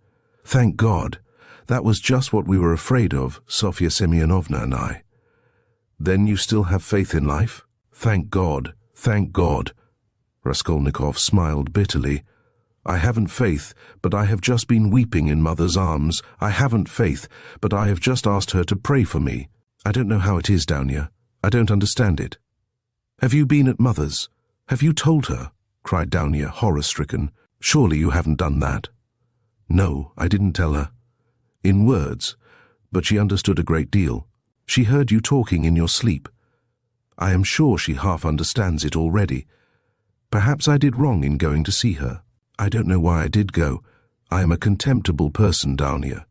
S1: "Thank God. That was just what we were afraid of, Sofya Semyonovna and I." "Then you still have faith in life?" "Thank God, thank God." Raskolnikov smiled bitterly. "I haven't faith, but I have just been weeping in Mother's arms. I haven't faith, but I have just asked her to pray for me. I don't know how it is down here. I don't understand it." "Have you been at Mother's? Have you told her?" cried Downia, horror-stricken. "Surely you haven't done that." "No, I didn't tell her." "In words, but she understood a great deal. She heard you talking in your sleep. I am sure she half understands it already. Perhaps I did wrong in going to see her. I don't know why I did go. I am a contemptible person, Downia."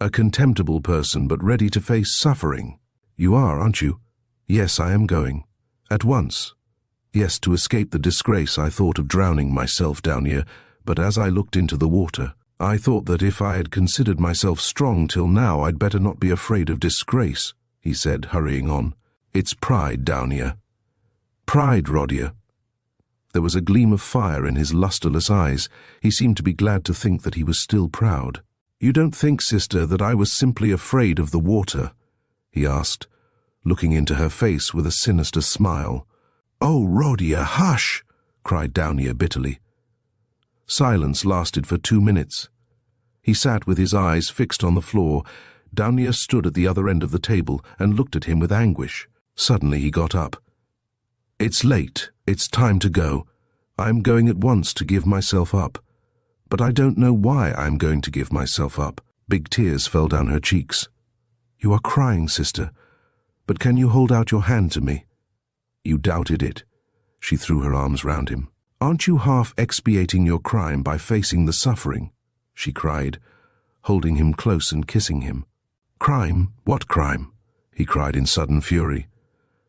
S1: "A contemptible person, but ready to face suffering. You are, aren't you?" "Yes, I am going. At once. Yes, to escape the disgrace I thought of drowning myself down here, but as I looked into the water, I thought that if I had considered myself strong till now, I'd better not be afraid of disgrace," he said, hurrying on. "It's pride down here." "Pride, Rodia." There was a gleam of fire in his lustreless eyes. He seemed to be glad to think that he was still proud. "You don't think, sister, that I was simply afraid of the water?" he asked, looking into her face with a sinister smile. "Oh, Rodia, hush!" cried Downia bitterly. Silence lasted for 2 minutes. He sat with his eyes fixed on the floor. Downia stood at the other end of the table and looked at him with anguish. Suddenly he got up. It's late. It's time to go. I am going at once to give myself up. But I don't know why I am going to give myself up. Big tears fell down her cheeks. You are crying, sister. But can you hold out your hand to me? You doubted it. She threw her arms round him. Aren't you half expiating your crime by facing the suffering? She cried, holding him close and kissing him. Crime? What crime? He cried in sudden fury.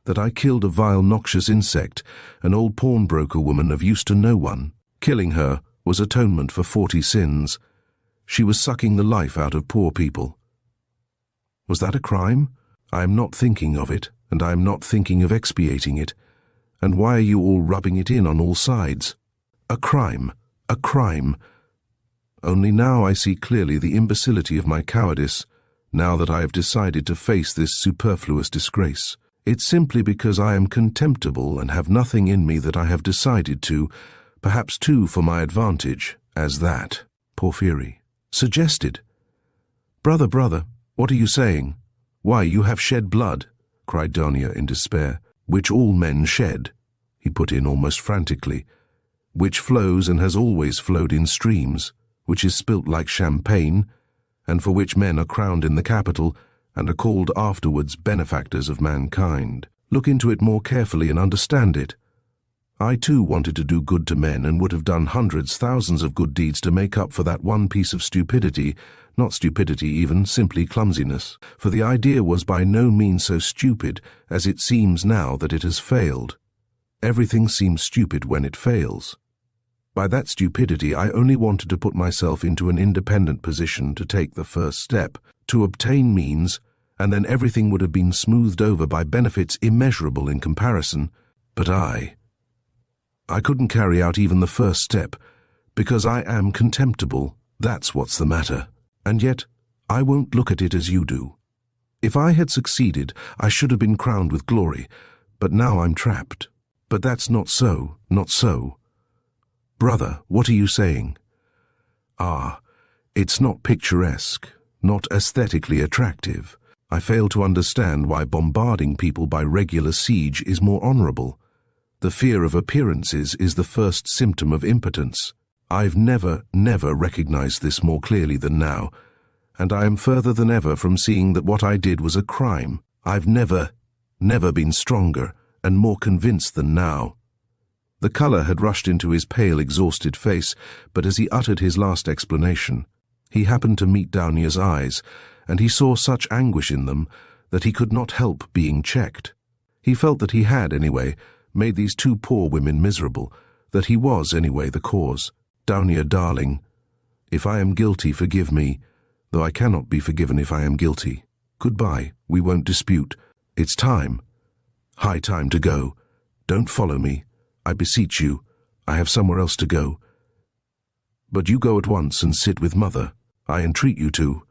S1: That I killed a vile noxious insect, an old pawnbroker woman of use to no one. Killing her was atonement for 40 sins. She was sucking the life out of poor people. Was that a crime? I am not thinking of it, and I am not thinking of expiating it. And why are you all rubbing it in on all sides? A crime, a crime. Only now I see clearly the imbecility of my cowardice, now that I have decided to face this superfluous disgrace. It's simply because I am contemptible and have nothing in me that I have decided to, perhaps too for my advantage, as that. Porfiry suggested. Brother, what are you saying? Why, you have shed blood, cried Sonia in despair. Which all men shed, he put in almost frantically. Which flows and has always flowed in streams, which is spilt like champagne, and for which men are crowned in the capital, and are called afterwards benefactors of mankind. Look into it more carefully and understand it. I too wanted to do good to men and would have done hundreds, thousands of good deeds to make up for that one piece of stupidity, not stupidity even, simply clumsiness, for the idea was by no means so stupid as it seems now that it has failed. Everything seems stupid when it fails. By that stupidity I only wanted to put myself into an independent position to take the first step, to obtain means, and then everything would have been smoothed over by benefits immeasurable in comparison. But I couldn't carry out even the first step, because I am contemptible. That's what's the matter. And yet, I won't look at it as you do. If I had succeeded, I should have been crowned with glory, but now I'm trapped. But that's not so, not so. Brother, what are you saying? It's not picturesque, not aesthetically attractive. I fail to understand why bombarding people by regular siege is more honorable. The fear of appearances is the first symptom of impotence. I've never recognized this more clearly than now, and I am further than ever from seeing that what I did was a crime. I've never been stronger and more convinced than now. The color had rushed into his pale, exhausted face, but as he uttered his last explanation, he happened to meet Sonia's eyes, and he saw such anguish in them that he could not help being checked. He felt that he had, anyway, made these two poor women miserable, that he was, anyway, the cause. Sonia, darling, if I am guilty, forgive me, though I cannot be forgiven if I am guilty. Goodbye, we won't dispute. It's time. High time to go. Don't follow me. I beseech you. I have somewhere else to go. But you go at once and sit with Mother. I entreat you to.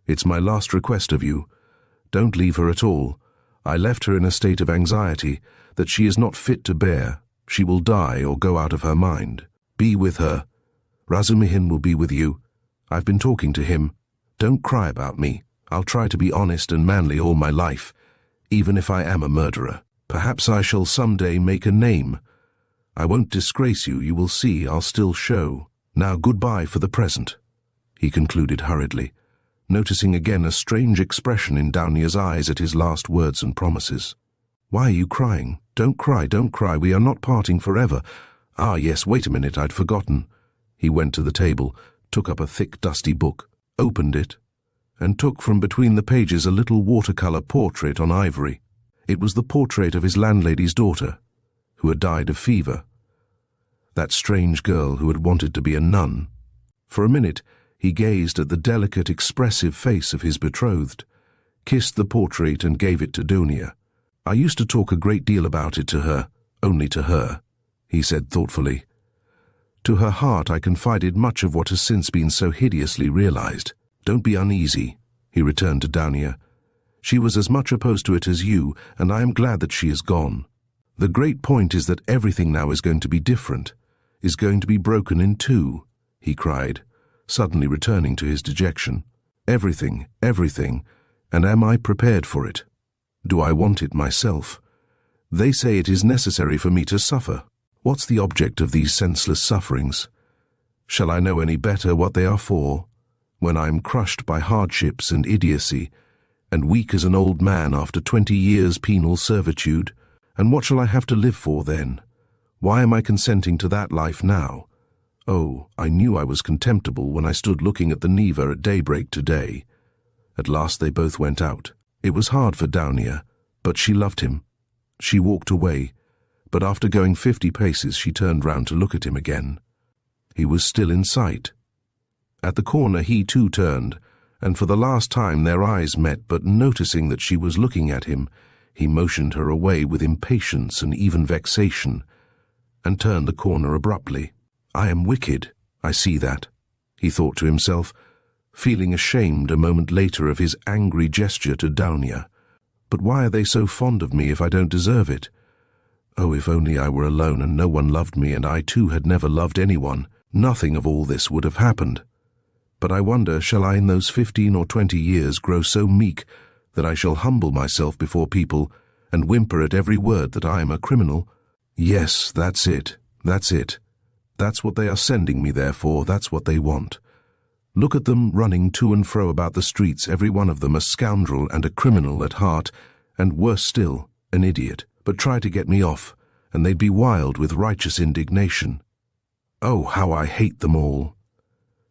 S1: It's my last request of you. Don't leave her at all. I left her in a state of anxiety that she is not fit to bear. She will die or go out of her mind. Be with her. Razumihin will be with you. I've been talking to him. Don't cry about me. I'll try to be honest and manly all my life, even if I am a murderer. Perhaps I shall someday make a name. I won't disgrace you, you will see, I'll still show. Now goodbye for the present, he concluded hurriedly, noticing again a strange expression in Sonia's eyes at his last words and promises. Why are you crying? Don't cry, we are not parting forever. Ah, yes, wait a minute, I'd forgotten. He went to the table, took up a thick, dusty book, opened it, and took from between the pages a little watercolor portrait on ivory. It was the portrait of his landlady's daughter, who had died of fever. That strange girl who had wanted to be a nun. For a minute, he gazed at the delicate, expressive face of his betrothed, kissed the portrait and gave it to Sonia. I used to talk a great deal about it to her, only to her, he said thoughtfully. To her heart I confided much of what has since been so hideously realized. Don't be uneasy, he returned to Sonia. She was as much opposed to it as you, and I am glad that she is gone. The great point is that everything now is going to be different, is going to be broken in two, he cried, suddenly returning to his dejection. Everything, and am I prepared for it? Do I want it myself? They say it is necessary for me to suffer. What's the object of these senseless sufferings? Shall I know any better what they are for, when I am crushed by hardships and idiocy, and weak as an old man after 20 years penal servitude? And what shall I have to live for then? Why am I consenting to that life now? Oh, I knew I was contemptible when I stood looking at the Neva at daybreak today. At last they both went out. It was hard for Daunia, but she loved him. She walked away, but after going 50 paces she turned round to look at him again. He was still in sight. At the corner he too turned, and for the last time their eyes met, but noticing that she was looking at him, he motioned her away with impatience and even vexation, and turned the corner abruptly. I am wicked, I see that, he thought to himself, feeling ashamed a moment later of his angry gesture to Daunia. But why are they so fond of me if I don't deserve it? Oh, if only I were alone and no one loved me, and I too had never loved anyone, nothing of all this would have happened. But I wonder, shall I in those 15 or 20 years grow so meek that I shall humble myself before people and whimper at every word that I am a criminal? Yes, that's it, that's it. That's what they are sending me there for, that's what they want. Look at them running to and fro about the streets, every one of them a scoundrel and a criminal at heart, and worse still, an idiot. But try to get me off, and they'd be wild with righteous indignation. Oh, how I hate them all.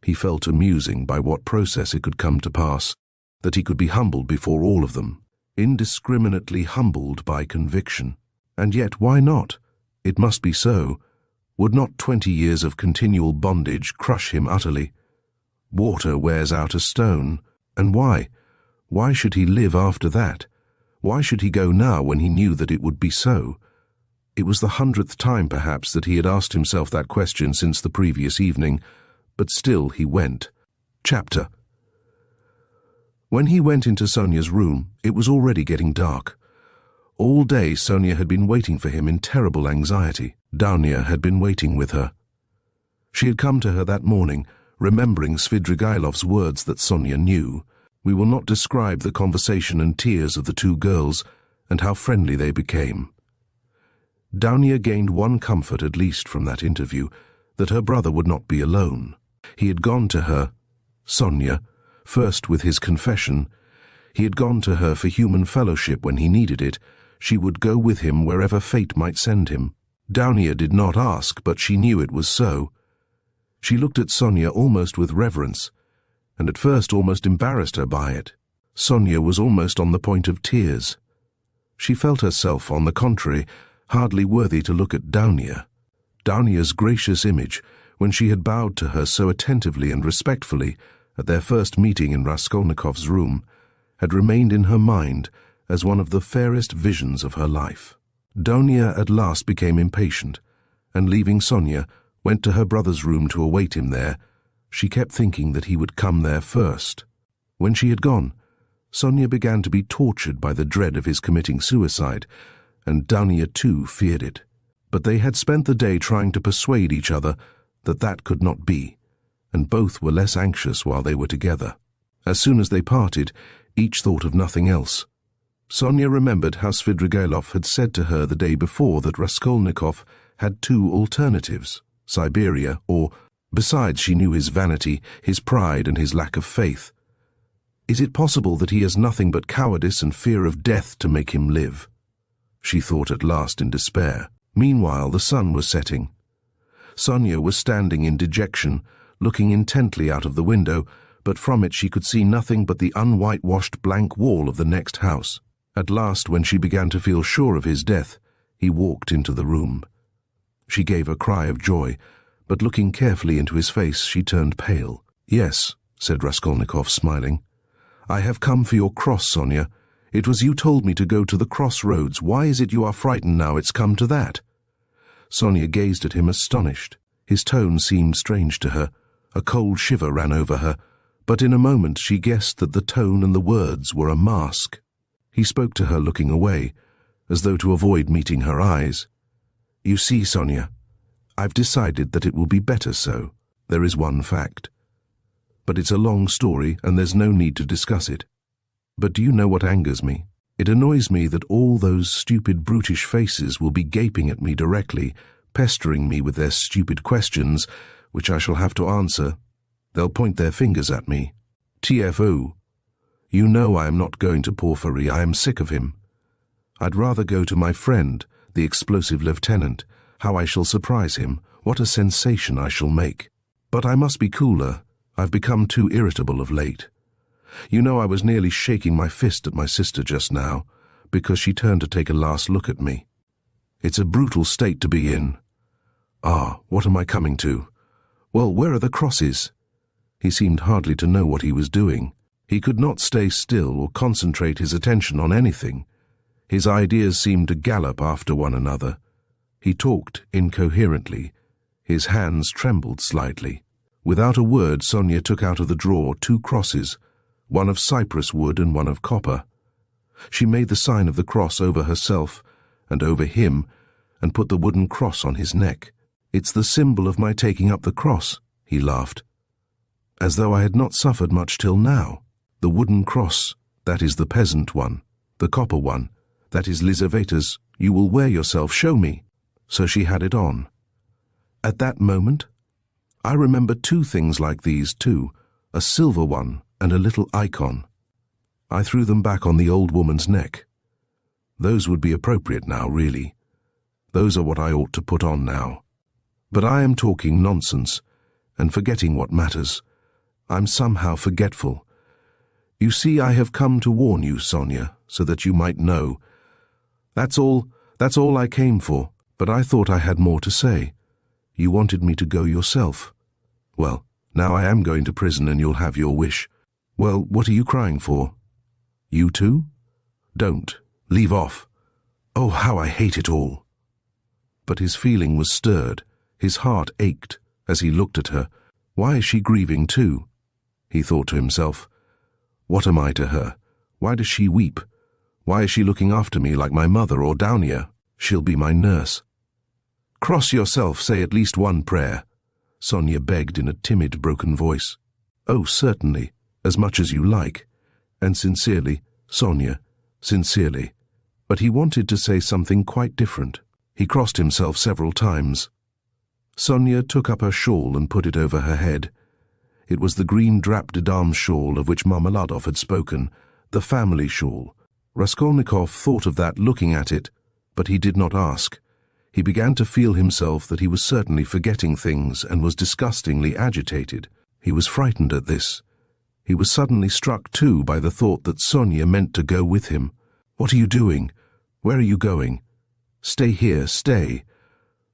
S1: He felt amusing by what process it could come to pass, that he could be humbled before all of them, indiscriminately humbled by conviction. And yet, why not? It must be so. Would not 20 years of continual bondage crush him utterly? Water wears out a stone. And why? Why should he live after that? Why should he go now when he knew that it would be so? It was the 100th time, perhaps, that he had asked himself that question since the previous evening, but still he went. Chapter. When he went into Sonia's room, it was already getting dark. All day Sonia had been waiting for him in terrible anxiety. Daunia had been waiting with her. She had come to her that morning, remembering Svidrigailov's words that Sonia knew. We will not describe the conversation and tears of the two girls, and how friendly they became. Daunia gained one comfort at least from that interview, that her brother would not be alone. He had gone to her, Sonia, first with his confession. He had gone to her for human fellowship when he needed it. She would go with him wherever fate might send him. Daunia did not ask, but she knew it was so. She looked at Sonia almost with reverence, and at first almost embarrassed her by it. Sonia was almost on the point of tears. She felt herself, on the contrary, hardly worthy to look at Daunia. Daunia's gracious image, when she had bowed to her so attentively and respectfully at their first meeting in Raskolnikov's room, had remained in her mind as one of the fairest visions of her life. Daunia at last became impatient, and leaving Sonia, went to her brother's room to await him there. She kept thinking that he would come there first. When she had gone, Sonia began to be tortured by the dread of his committing suicide, and Daunia too feared it. But they had spent the day trying to persuade each other that that could not be, and both were less anxious while they were together. As soon as they parted, each thought of nothing else. Sonia remembered how Svidrigailov had said to her the day before that Raskolnikov had two alternatives, Siberia or, besides she knew his vanity, his pride and his lack of faith. Is it possible that he has nothing but cowardice and fear of death to make him live? She thought at last in despair. Meanwhile the sun was setting. Sonia was standing in dejection, looking intently out of the window, but from it she could see nothing but the unwhitewashed blank wall of the next house. At last, when she began to feel sure of his death, he walked into the room. She gave a cry of joy, but looking carefully into his face, she turned pale. "Yes," said Raskolnikov, smiling. "I have come for your cross, Sonia. It was you told me to go to the crossroads. Why is it you are frightened now it's come to that?" Sonia gazed at him astonished. His tone seemed strange to her. A cold shiver ran over her, but in a moment she guessed that the tone and the words were a mask. He spoke to her looking away, as though to avoid meeting her eyes. "You see, Sonia, I've decided that it will be better so. There is one fact. But it's a long story, and there's no need to discuss it. But do you know what angers me? It annoys me that all those stupid brutish faces will be gaping at me directly, pestering me with their stupid questions, which I shall have to answer. They'll point their fingers at me. TFO. You know I am not going to Porfiry. I am sick of him. I'd rather go to my friend, the explosive lieutenant. How I shall surprise him. What a sensation I shall make. But I must be cooler. I've become too irritable of late. You know I was nearly shaking my fist at my sister just now, because she turned to take a last look at me. It's a brutal state to be in. Ah, what am I coming to? Well, where are the crosses? He seemed hardly to know what he was doing. He could not stay still or concentrate his attention on anything. His ideas seemed to gallop after one another. He talked incoherently. His hands trembled slightly. Without a word, Sonia took out of the drawer 2 crosses, one of cypress wood and one of copper. She made the sign of the cross over herself and over him and put the wooden cross on his neck. It's the symbol of my taking up the cross, he laughed. As though I had not suffered much till now. The wooden cross, that is the peasant one. The copper one, that is Lizaveta's. You will wear yourself, show me. So she had it on. At that moment, I remember 2 things like these too, a silver one and a little icon. I threw them back on the old woman's neck. Those would be appropriate now, really. Those are what I ought to put on now. But I am talking nonsense and forgetting what matters. I'm somehow forgetful. You see, I have come to warn you, Sonia, so that you might know. That's all I came for, but I thought I had more to say. You wanted me to go yourself. Well, now I am going to prison and you'll have your wish. Well, what are you crying for? You too? Don't. Leave off. Oh, how I hate it all. But his feeling was stirred. His heart ached as he looked at her. Why is she grieving too? He thought to himself. What am I to her? Why does she weep? Why is she looking after me like my mother or Daunia? She'll be my nurse. Cross yourself, say at least one prayer, Sonia begged in a timid, broken voice. Oh, certainly, as much as you like. And sincerely, Sonia, sincerely. But he wanted to say something quite different. He crossed himself several times. Sonia took up her shawl and put it over her head. It was the green drap-de-dame shawl of which Marmeladov had spoken, the family shawl. Raskolnikov thought of that looking at it, but he did not ask. He began to feel himself that he was certainly forgetting things and was disgustingly agitated. He was frightened at this. He was suddenly struck too by the thought that Sonia meant to go with him. What are you doing? Where are you going? Stay here, stay.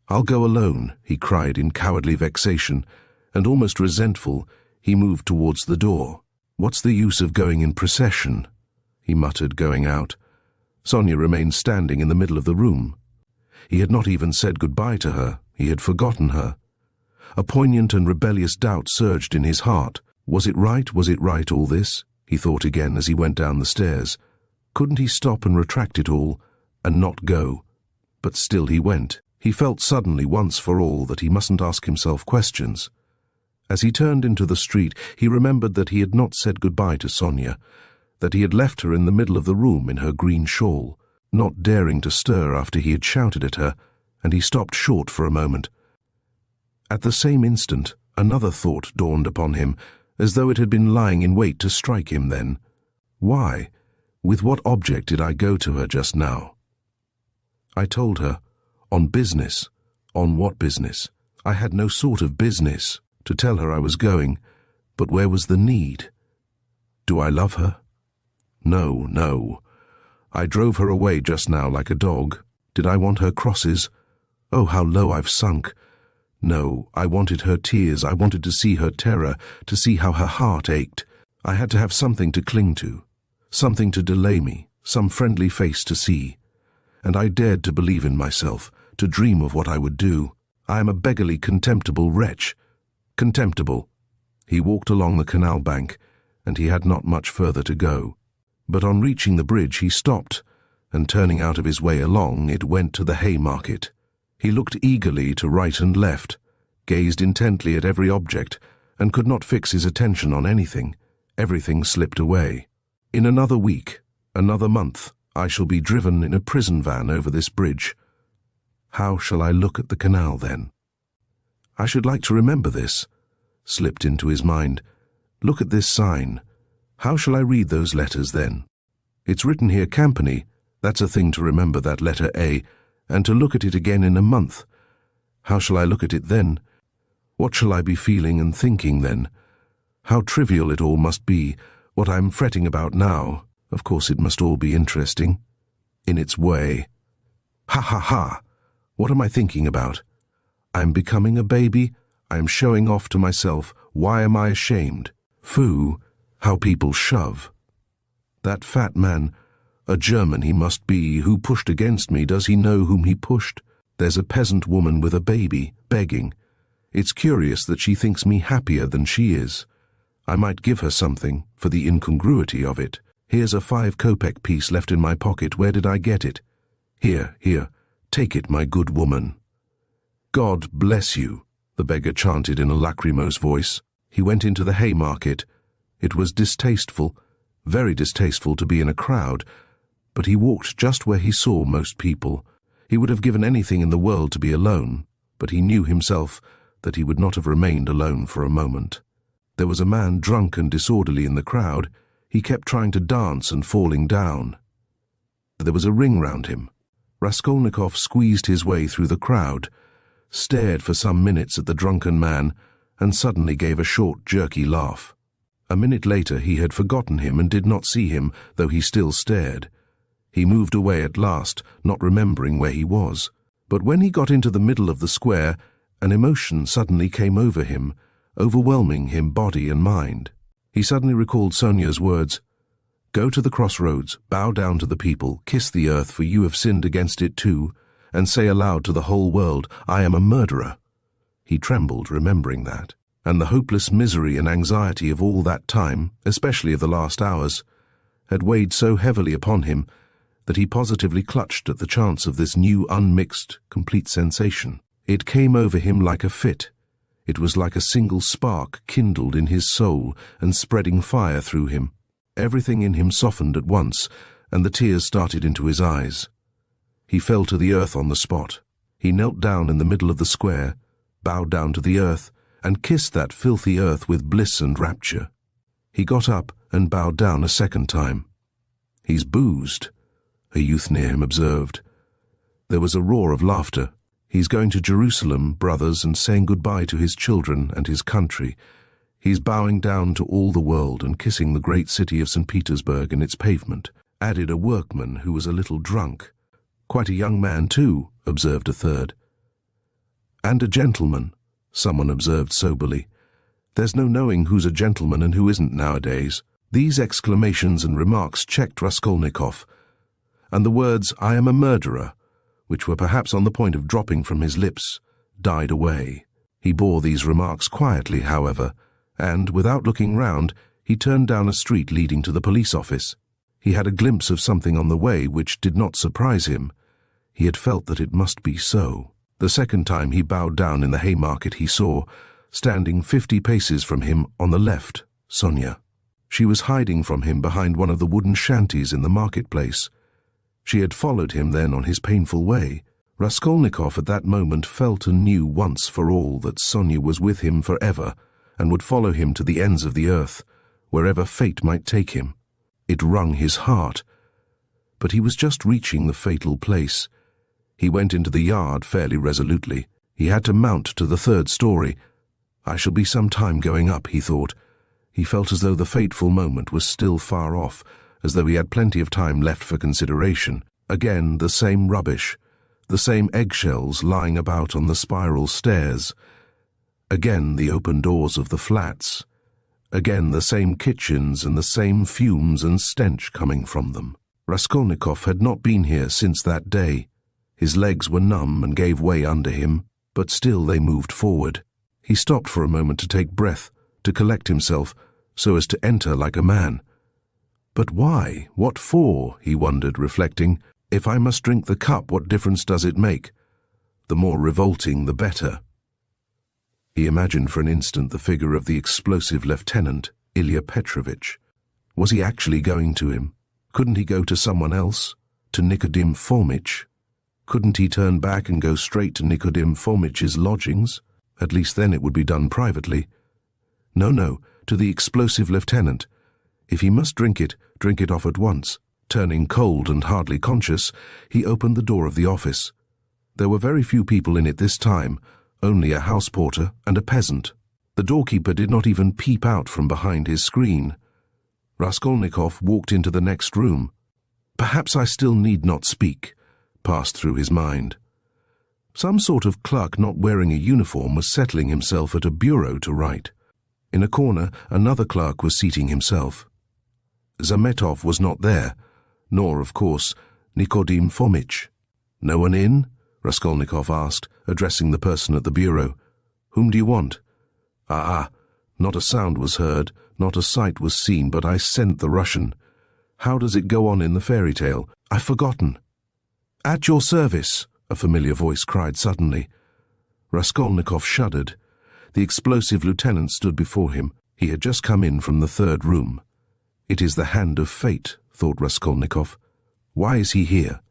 S1: I'll go alone, he cried in cowardly vexation, and almost resentful, he moved towards the door. What's the use of going in procession? He muttered, going out. Sonia remained standing in the middle of the room. He had not even said goodbye to her. He had forgotten her. A poignant and rebellious doubt surged in his heart. Was it right, all this? He thought again as he went down the stairs. Couldn't he stop and retract it all, and not go? But still he went. He felt suddenly once for all that he mustn't ask himself questions. As he turned into the street, he remembered that he had not said goodbye to Sonia, that he had left her in the middle of the room in her green shawl, not daring to stir after he had shouted at her, and he stopped short for a moment. At the same instant, another thought dawned upon him, as though it had been lying in wait to strike him then. Why? With what object did I go to her just now? I told her, on business. On what business? I had no sort of business to tell her I was going, but where was the need? Do I love her? No, no. I drove her away just now like a dog. Did I want her crosses? Oh, how low I've sunk. No, I wanted her tears. I wanted to see her terror, to see how her heart ached. I had to have something to cling to, something to delay me, some friendly face to see. And I dared to believe in myself, to dream of what I would do. I am a beggarly, contemptible wretch. Contemptible. He walked along the canal bank, and he had not much further to go. But on reaching the bridge he stopped, and turning out of his way along, it went to the Haymarket. He looked eagerly to right and left, gazed intently at every object, and could not fix his attention on anything. Everything slipped away. In another week, another month, I shall be driven in a prison van over this bridge. How shall I look at the canal then? I should like to remember this, slipped into his mind. Look at this sign. How shall I read those letters then? It's written here Company. That's a thing to remember, that letter A, and to look at it again in a month. How shall I look at it then? What shall I be feeling and thinking then? How trivial it all must be, what I'm fretting about now. Of course it must all be interesting. In its way. Ha ha ha! What am I thinking about? I'm becoming a baby. I'm showing off to myself. Why am I ashamed? Phoo, how people shove. That fat man, a German he must be, who pushed against me, does he know whom he pushed? There's a peasant woman with a baby, begging. It's curious that she thinks me happier than she is. I might give her something, for the incongruity of it. Here's a 5-kopeck piece left in my pocket. Where did I get it? Here, take it, my good woman. God bless you, the beggar chanted in a lachrymose voice. He went into the Haymarket. It was distasteful, very distasteful to be in a crowd, but he walked just where he saw most people. He would have given anything in the world to be alone, but he knew himself that he would not have remained alone for a moment. There was a man drunk and disorderly in the crowd. He kept trying to dance and falling down. There was a ring round him. Raskolnikov squeezed his way through the crowd, stared for some minutes at the drunken man, and suddenly gave a short, jerky laugh. A minute later he had forgotten him and did not see him, though he still stared. He moved away at last, not remembering where he was. But when he got into the middle of the square, an emotion suddenly came over him, overwhelming him body and mind. He suddenly recalled Sonia's words, "Go to the crossroads, bow down to the people, kiss the earth, for you have sinned against it too, and say aloud to the whole world, I am a murderer." He trembled, remembering that, and the hopeless misery and anxiety of all that time, especially of the last hours, had weighed so heavily upon him that he positively clutched at the chance of this new, unmixed, complete sensation. It came over him like a fit. It was like a single spark kindled in his soul and spreading fire through him. Everything in him softened at once, and the tears started into his eyes. He fell to the earth on the spot. He knelt down in the middle of the square, bowed down to the earth, and kissed that filthy earth with bliss and rapture. He got up and bowed down a second time. "He's boozed," a youth near him observed. There was a roar of laughter. "He's going to Jerusalem, brothers, and saying goodbye to his children and his country. He's bowing down to all the world and kissing the great city of St. Petersburg and its pavement," added a workman who was a little drunk. "Quite a young man, too," observed a third. "And a gentleman," someone observed soberly. "There's no knowing who's a gentleman and who isn't nowadays." These exclamations and remarks checked Raskolnikov, and the words, "I am a murderer," which were perhaps on the point of dropping from his lips, died away. He bore these remarks quietly, however, and, without looking round, he turned down a street leading to the police office. He had a glimpse of something on the way which did not surprise him. He had felt that it must be so. The second time he bowed down in the Haymarket he saw, standing 50 paces from him on the left, Sonia. She was hiding from him behind one of the wooden shanties in the marketplace. She had followed him then on his painful way. Raskolnikov at that moment felt and knew once for all that Sonia was with him forever and would follow him to the ends of the earth, wherever fate might take him. It wrung his heart. But he was just reaching the fatal place. He went into the yard fairly resolutely. He had to mount to the 3rd story. "I shall be some time going up," he thought. He felt as though the fateful moment was still far off, as though he had plenty of time left for consideration. Again the same rubbish, the same eggshells lying about on the spiral stairs. Again the open doors of the flats. Again the same kitchens and the same fumes and stench coming from them. Raskolnikov had not been here since that day. His legs were numb and gave way under him, but still they moved forward. He stopped for a moment to take breath, to collect himself, so as to enter like a man. But why? What for? He wondered, reflecting. If I must drink the cup, what difference does it make? The more revolting, the better. He imagined for an instant the figure of the explosive lieutenant, Ilya Petrovitch. Was he actually going to him? Couldn't he go to someone else? to Nikodim Fomitch. Couldn't he turn back and go straight to Nikodim Fomitch's lodgings? At least then it would be done privately. No, to the explosive lieutenant. If he must drink it off at once. Turning cold and hardly conscious, he opened the door of the office. There were very few people in it this time, only a house porter and a peasant. The doorkeeper did not even peep out from behind his screen. Raskolnikov walked into the next room. Perhaps I still need not speak, passed through his mind. Some sort of clerk not wearing a uniform was settling himself at a bureau to write. In a corner, another clerk was seating himself. Zametov was not there, nor, of course, Nikodim Fomitch. "No one in?" Raskolnikov asked, addressing the person at the bureau. "Whom do you want?" Not a sound was heard, not a sight was seen, but I sent the Russian. How does it go on in the fairy tale? I've forgotten. "At your service," a familiar voice cried suddenly. Raskolnikov shuddered. The explosive lieutenant stood before him. He had just come in from the third room. It is the hand of fate, thought Raskolnikov. Why is he here?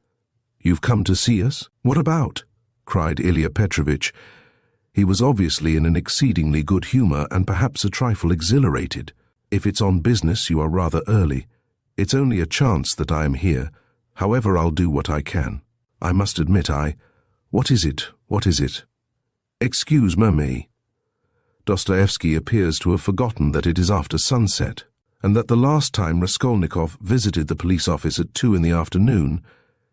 S1: "You've come to see us? What about?" cried Ilya Petrovitch. He was obviously in an exceedingly good humor and perhaps a trifle exhilarated. "If it's on business, you are rather early. It's only a chance that I am here. However, I'll do what I can. I must admit What is it? What is it?" "Excuse me." Dostoyevsky appears to have forgotten that it is after sunset, and that the last time Raskolnikov visited the police office at 2 in the afternoon,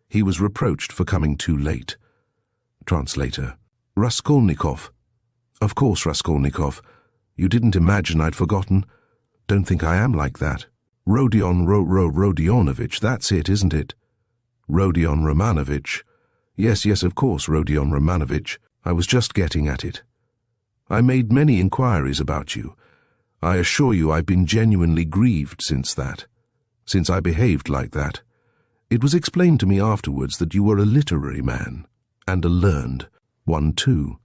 S1: he was reproached for coming too late. Translator: "Raskolnikov." "Of course, Raskolnikov. You didn't imagine I'd forgotten. Don't think I am like that. Rodion Rodionovitch, that's it, isn't it?" "Rodion Romanovitch. Yes, of course, Rodion Romanovitch. I was just getting at it. I made many inquiries about you. I assure you I've been genuinely grieved since I behaved like that. It was explained to me afterwards that you were a literary man, and a learned one too.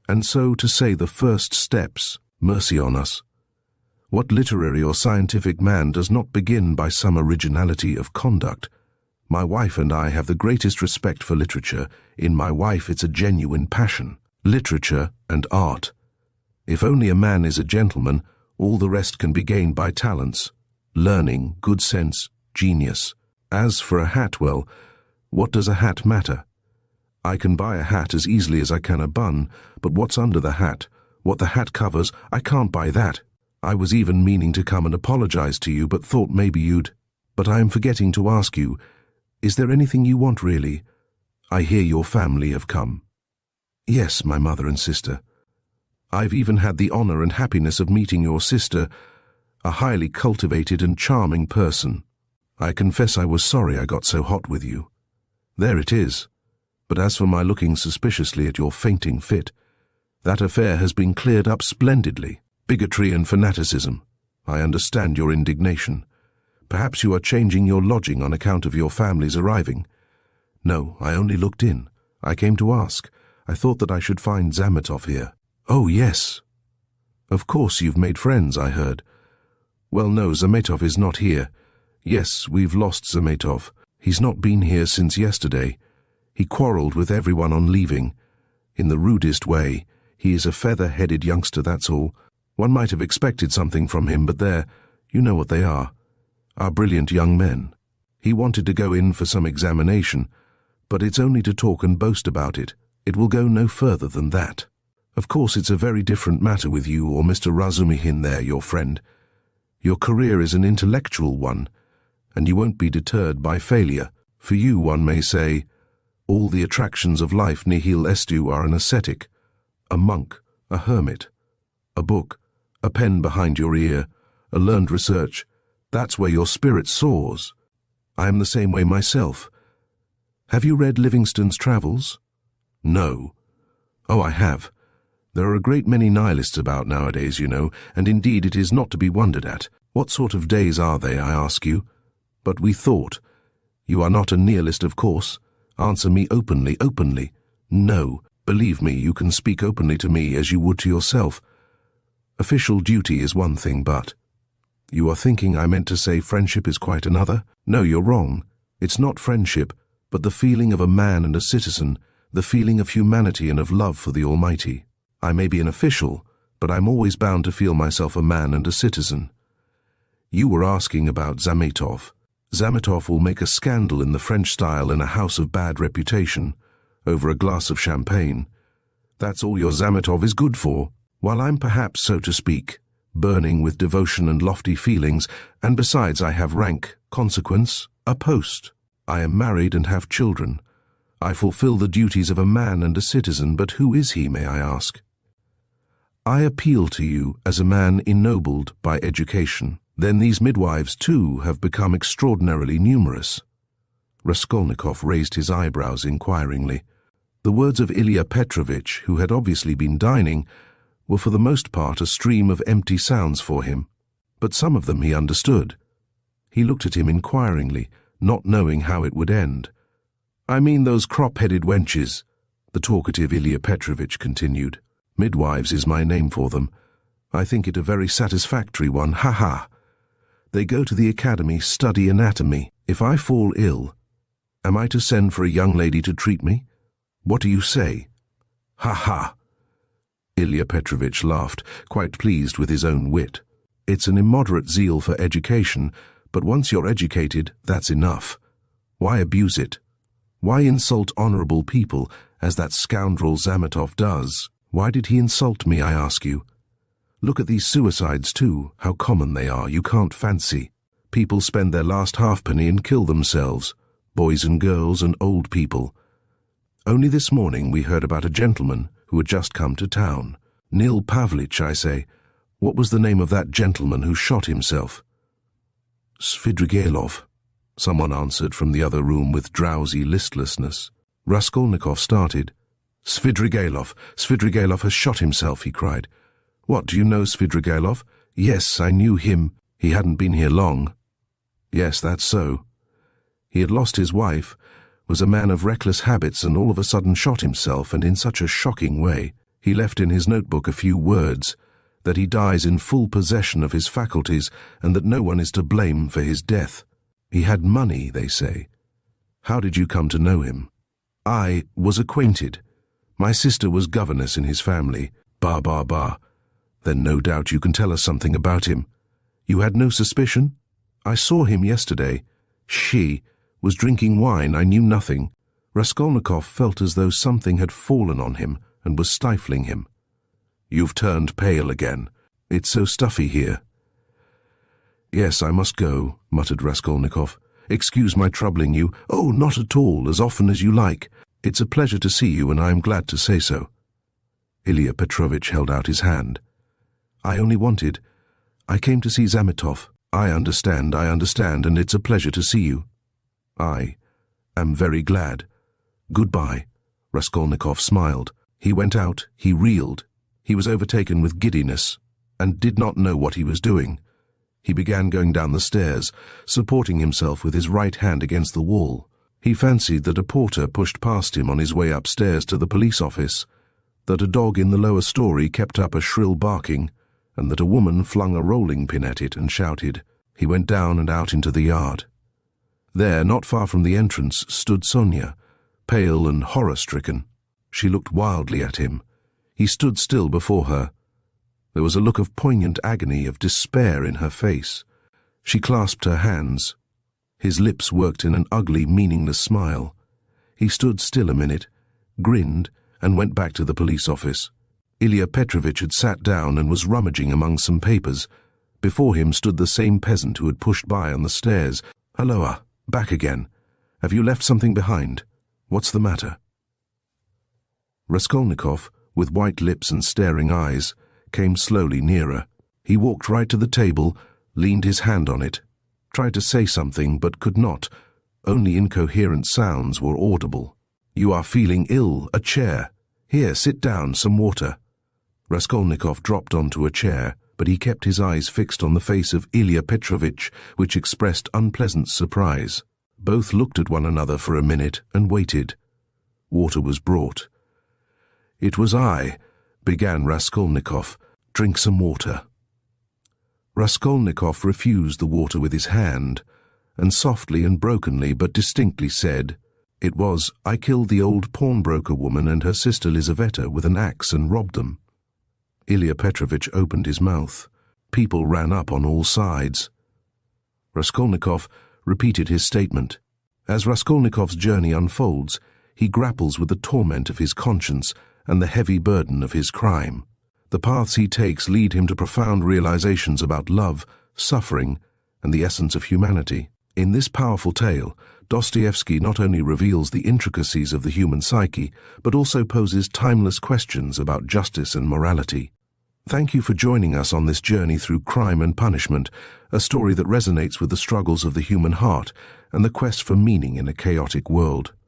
S1: And so, to say the first steps, mercy on us. What literary or scientific man does not begin by some originality of conduct? My wife and I have the greatest respect for literature. In my wife it's a genuine passion. Literature and art. If only a man is a gentleman, all the rest can be gained by talents, learning, good sense, genius. As for a hat, well, what does a hat matter? I can buy a hat as easily as I can a bun, but what's under the hat, what the hat covers, I can't buy that. I was even meaning to come and apologize to you, but thought maybe you'd... But I am forgetting to ask you, is there anything you want really? I hear your family have come." "Yes, my mother and sister. I've even had the honor and happiness of meeting your sister, a highly cultivated and charming person. I confess I was sorry I got so hot with you. There it is. But as for my looking suspiciously at your fainting fit, that affair has been cleared up splendidly. Bigotry and fanaticism. I understand your indignation. Perhaps you are changing your lodging on account of your family's arriving. No, I only looked in. I came to ask. I thought that I should find Zametov here." "Oh, yes." "Of course you've made friends, I heard." "Well, no, Zametov is not here. Yes, we've lost Zametov. He's not been here since yesterday. He quarrelled with everyone on leaving. In the rudest way. He is a feather-headed youngster, that's all. One might have expected something from him, but there, you know what they are. Our brilliant young men. He wanted to go in for some examination, but it's only to talk and boast about it. It will go no further than that. Of course it's a very different matter with you or Mr. Razumihin there, your friend. Your career is an intellectual one, and you won't be deterred by failure. For you, one may say, all the attractions of life nihil estu are an ascetic, a monk, a hermit, a book, a pen behind your ear, a learned research. That's where your spirit soars. I am the same way myself. Have you read Livingstone's Travels? No. Oh, I have. There are a great many nihilists about nowadays, you know, and indeed it is not to be wondered at. What sort of days are they, I ask you? But we thought. You are not a nihilist, of course. Answer me openly, openly. No. Believe me, you can speak openly to me as you would to yourself. Official duty is one thing, but... You are thinking I meant to say friendship is quite another? No, you're wrong. It's not friendship, but the feeling of a man and a citizen, the feeling of humanity and of love for the Almighty. I may be an official, but I'm always bound to feel myself a man and a citizen. You were asking about Zametov. Zametov will make a scandal in the French style in a house of bad reputation, over a glass of champagne. That's all your Zametov is good for, while I'm perhaps, so to speak, burning with devotion and lofty feelings, and besides I have rank, consequence, a post. I am married and have children. I fulfill the duties of a man and a citizen, but who is he, may I ask? I appeal to you as a man ennobled by education. Then these midwives, too, have become extraordinarily numerous. Raskolnikov raised his eyebrows inquiringly. The words of Ilya Petrovitch, who had obviously been dining, were for the most part a stream of empty sounds for him, but some of them he understood. He looked at him inquiringly, not knowing how it would end. I mean those crop-headed wenches, the talkative Ilya Petrovitch continued. Midwives is my name for them. I think it a very satisfactory one, ha-ha. They go to the academy, study anatomy. If I fall ill, am I to send for a young lady to treat me? What do you say? Ha-ha. Ilya Petrovitch laughed, quite pleased with his own wit. It's an immoderate zeal for education, but once you're educated, that's enough. Why abuse it? Why insult honorable people, as that scoundrel Zametov does? Why did he insult me, I ask you? Look at these suicides, too, how common they are, you can't fancy. People spend their last halfpenny and kill themselves, boys and girls and old people. Only this morning we heard about a gentleman who had just come to town. Nil Pavlich, I say. What was the name of that gentleman who shot himself? Svidrigailov, someone answered from the other room with drowsy listlessness. Raskolnikov started. Svidrigailov has shot himself, he cried. What, do you know Svidrigailov? Yes, I knew him. He hadn't been here long. Yes, that's so. He had lost his wife, was a man of reckless habits, and all of a sudden shot himself, and in such a shocking way. He left in his notebook a few words, that he dies in full possession of his faculties, and that no one is to blame for his death. He had money, they say. How did you come to know him? I was acquainted. My sister was governess in his family. Bah. Then no doubt you can tell us something about him. You had no suspicion? I saw him yesterday. She was drinking wine. I knew nothing. Raskolnikov felt as though something had fallen on him and was stifling him. You've turned pale again. It's so stuffy here. Yes, I must go, muttered Raskolnikov. Excuse my troubling you. Oh, not at all, as often as you like. It's a pleasure to see you, and I am glad to say so. Ilya Petrovitch held out his hand. I came to see Zametov. I understand, and it's a pleasure to see you. I am very glad. Goodbye. Raskolnikov smiled. He went out, he reeled. He was overtaken with giddiness, and did not know what he was doing. He began going down the stairs, supporting himself with his right hand against the wall. He fancied that a porter pushed past him on his way upstairs to the police office, that a dog in the lower story kept up a shrill barking, and that a woman flung a rolling pin at it and shouted. He went down and out into the yard. There, not far from the entrance, stood Sonia, pale and horror-stricken. She looked wildly at him. He stood still before her. There was a look of poignant agony, of despair in her face. She clasped her hands. His lips worked in an ugly, meaningless smile. He stood still a minute, grinned, and went back to the police office. Ilya Petrovitch had sat down and was rummaging among some papers. Before him stood the same peasant who had pushed by on the stairs. Halloa, back again. Have you left something behind? What's the matter? Raskolnikov, with white lips and staring eyes, came slowly nearer. He walked right to the table, leaned his hand on it, tried to say something but could not. Only incoherent sounds were audible. You are feeling ill. A chair. Here, sit down, some water. Raskolnikov dropped onto a chair, but he kept his eyes fixed on the face of Ilya Petrovitch, which expressed unpleasant surprise. Both looked at one another for a minute and waited. Water was brought. It was I, began Raskolnikov. Drink some water. Raskolnikov refused the water with his hand, and softly and brokenly but distinctly said, "It was, I killed the old pawnbroker woman and her sister Lizaveta with an axe and robbed them." Ilya Petrovich opened his mouth. People ran up on all sides. Raskolnikov repeated his statement. As Raskolnikov's journey unfolds, he grapples with the torment of his conscience and the heavy burden of his crime. The paths he takes lead him to profound realizations about love, suffering, and the essence of humanity. In this powerful tale, Dostoyevsky not only reveals the intricacies of the human psyche, but also poses timeless questions about justice and morality. Thank you for joining us on this journey through crime and punishment, a story that resonates with the struggles of the human heart and the quest for meaning in a chaotic world.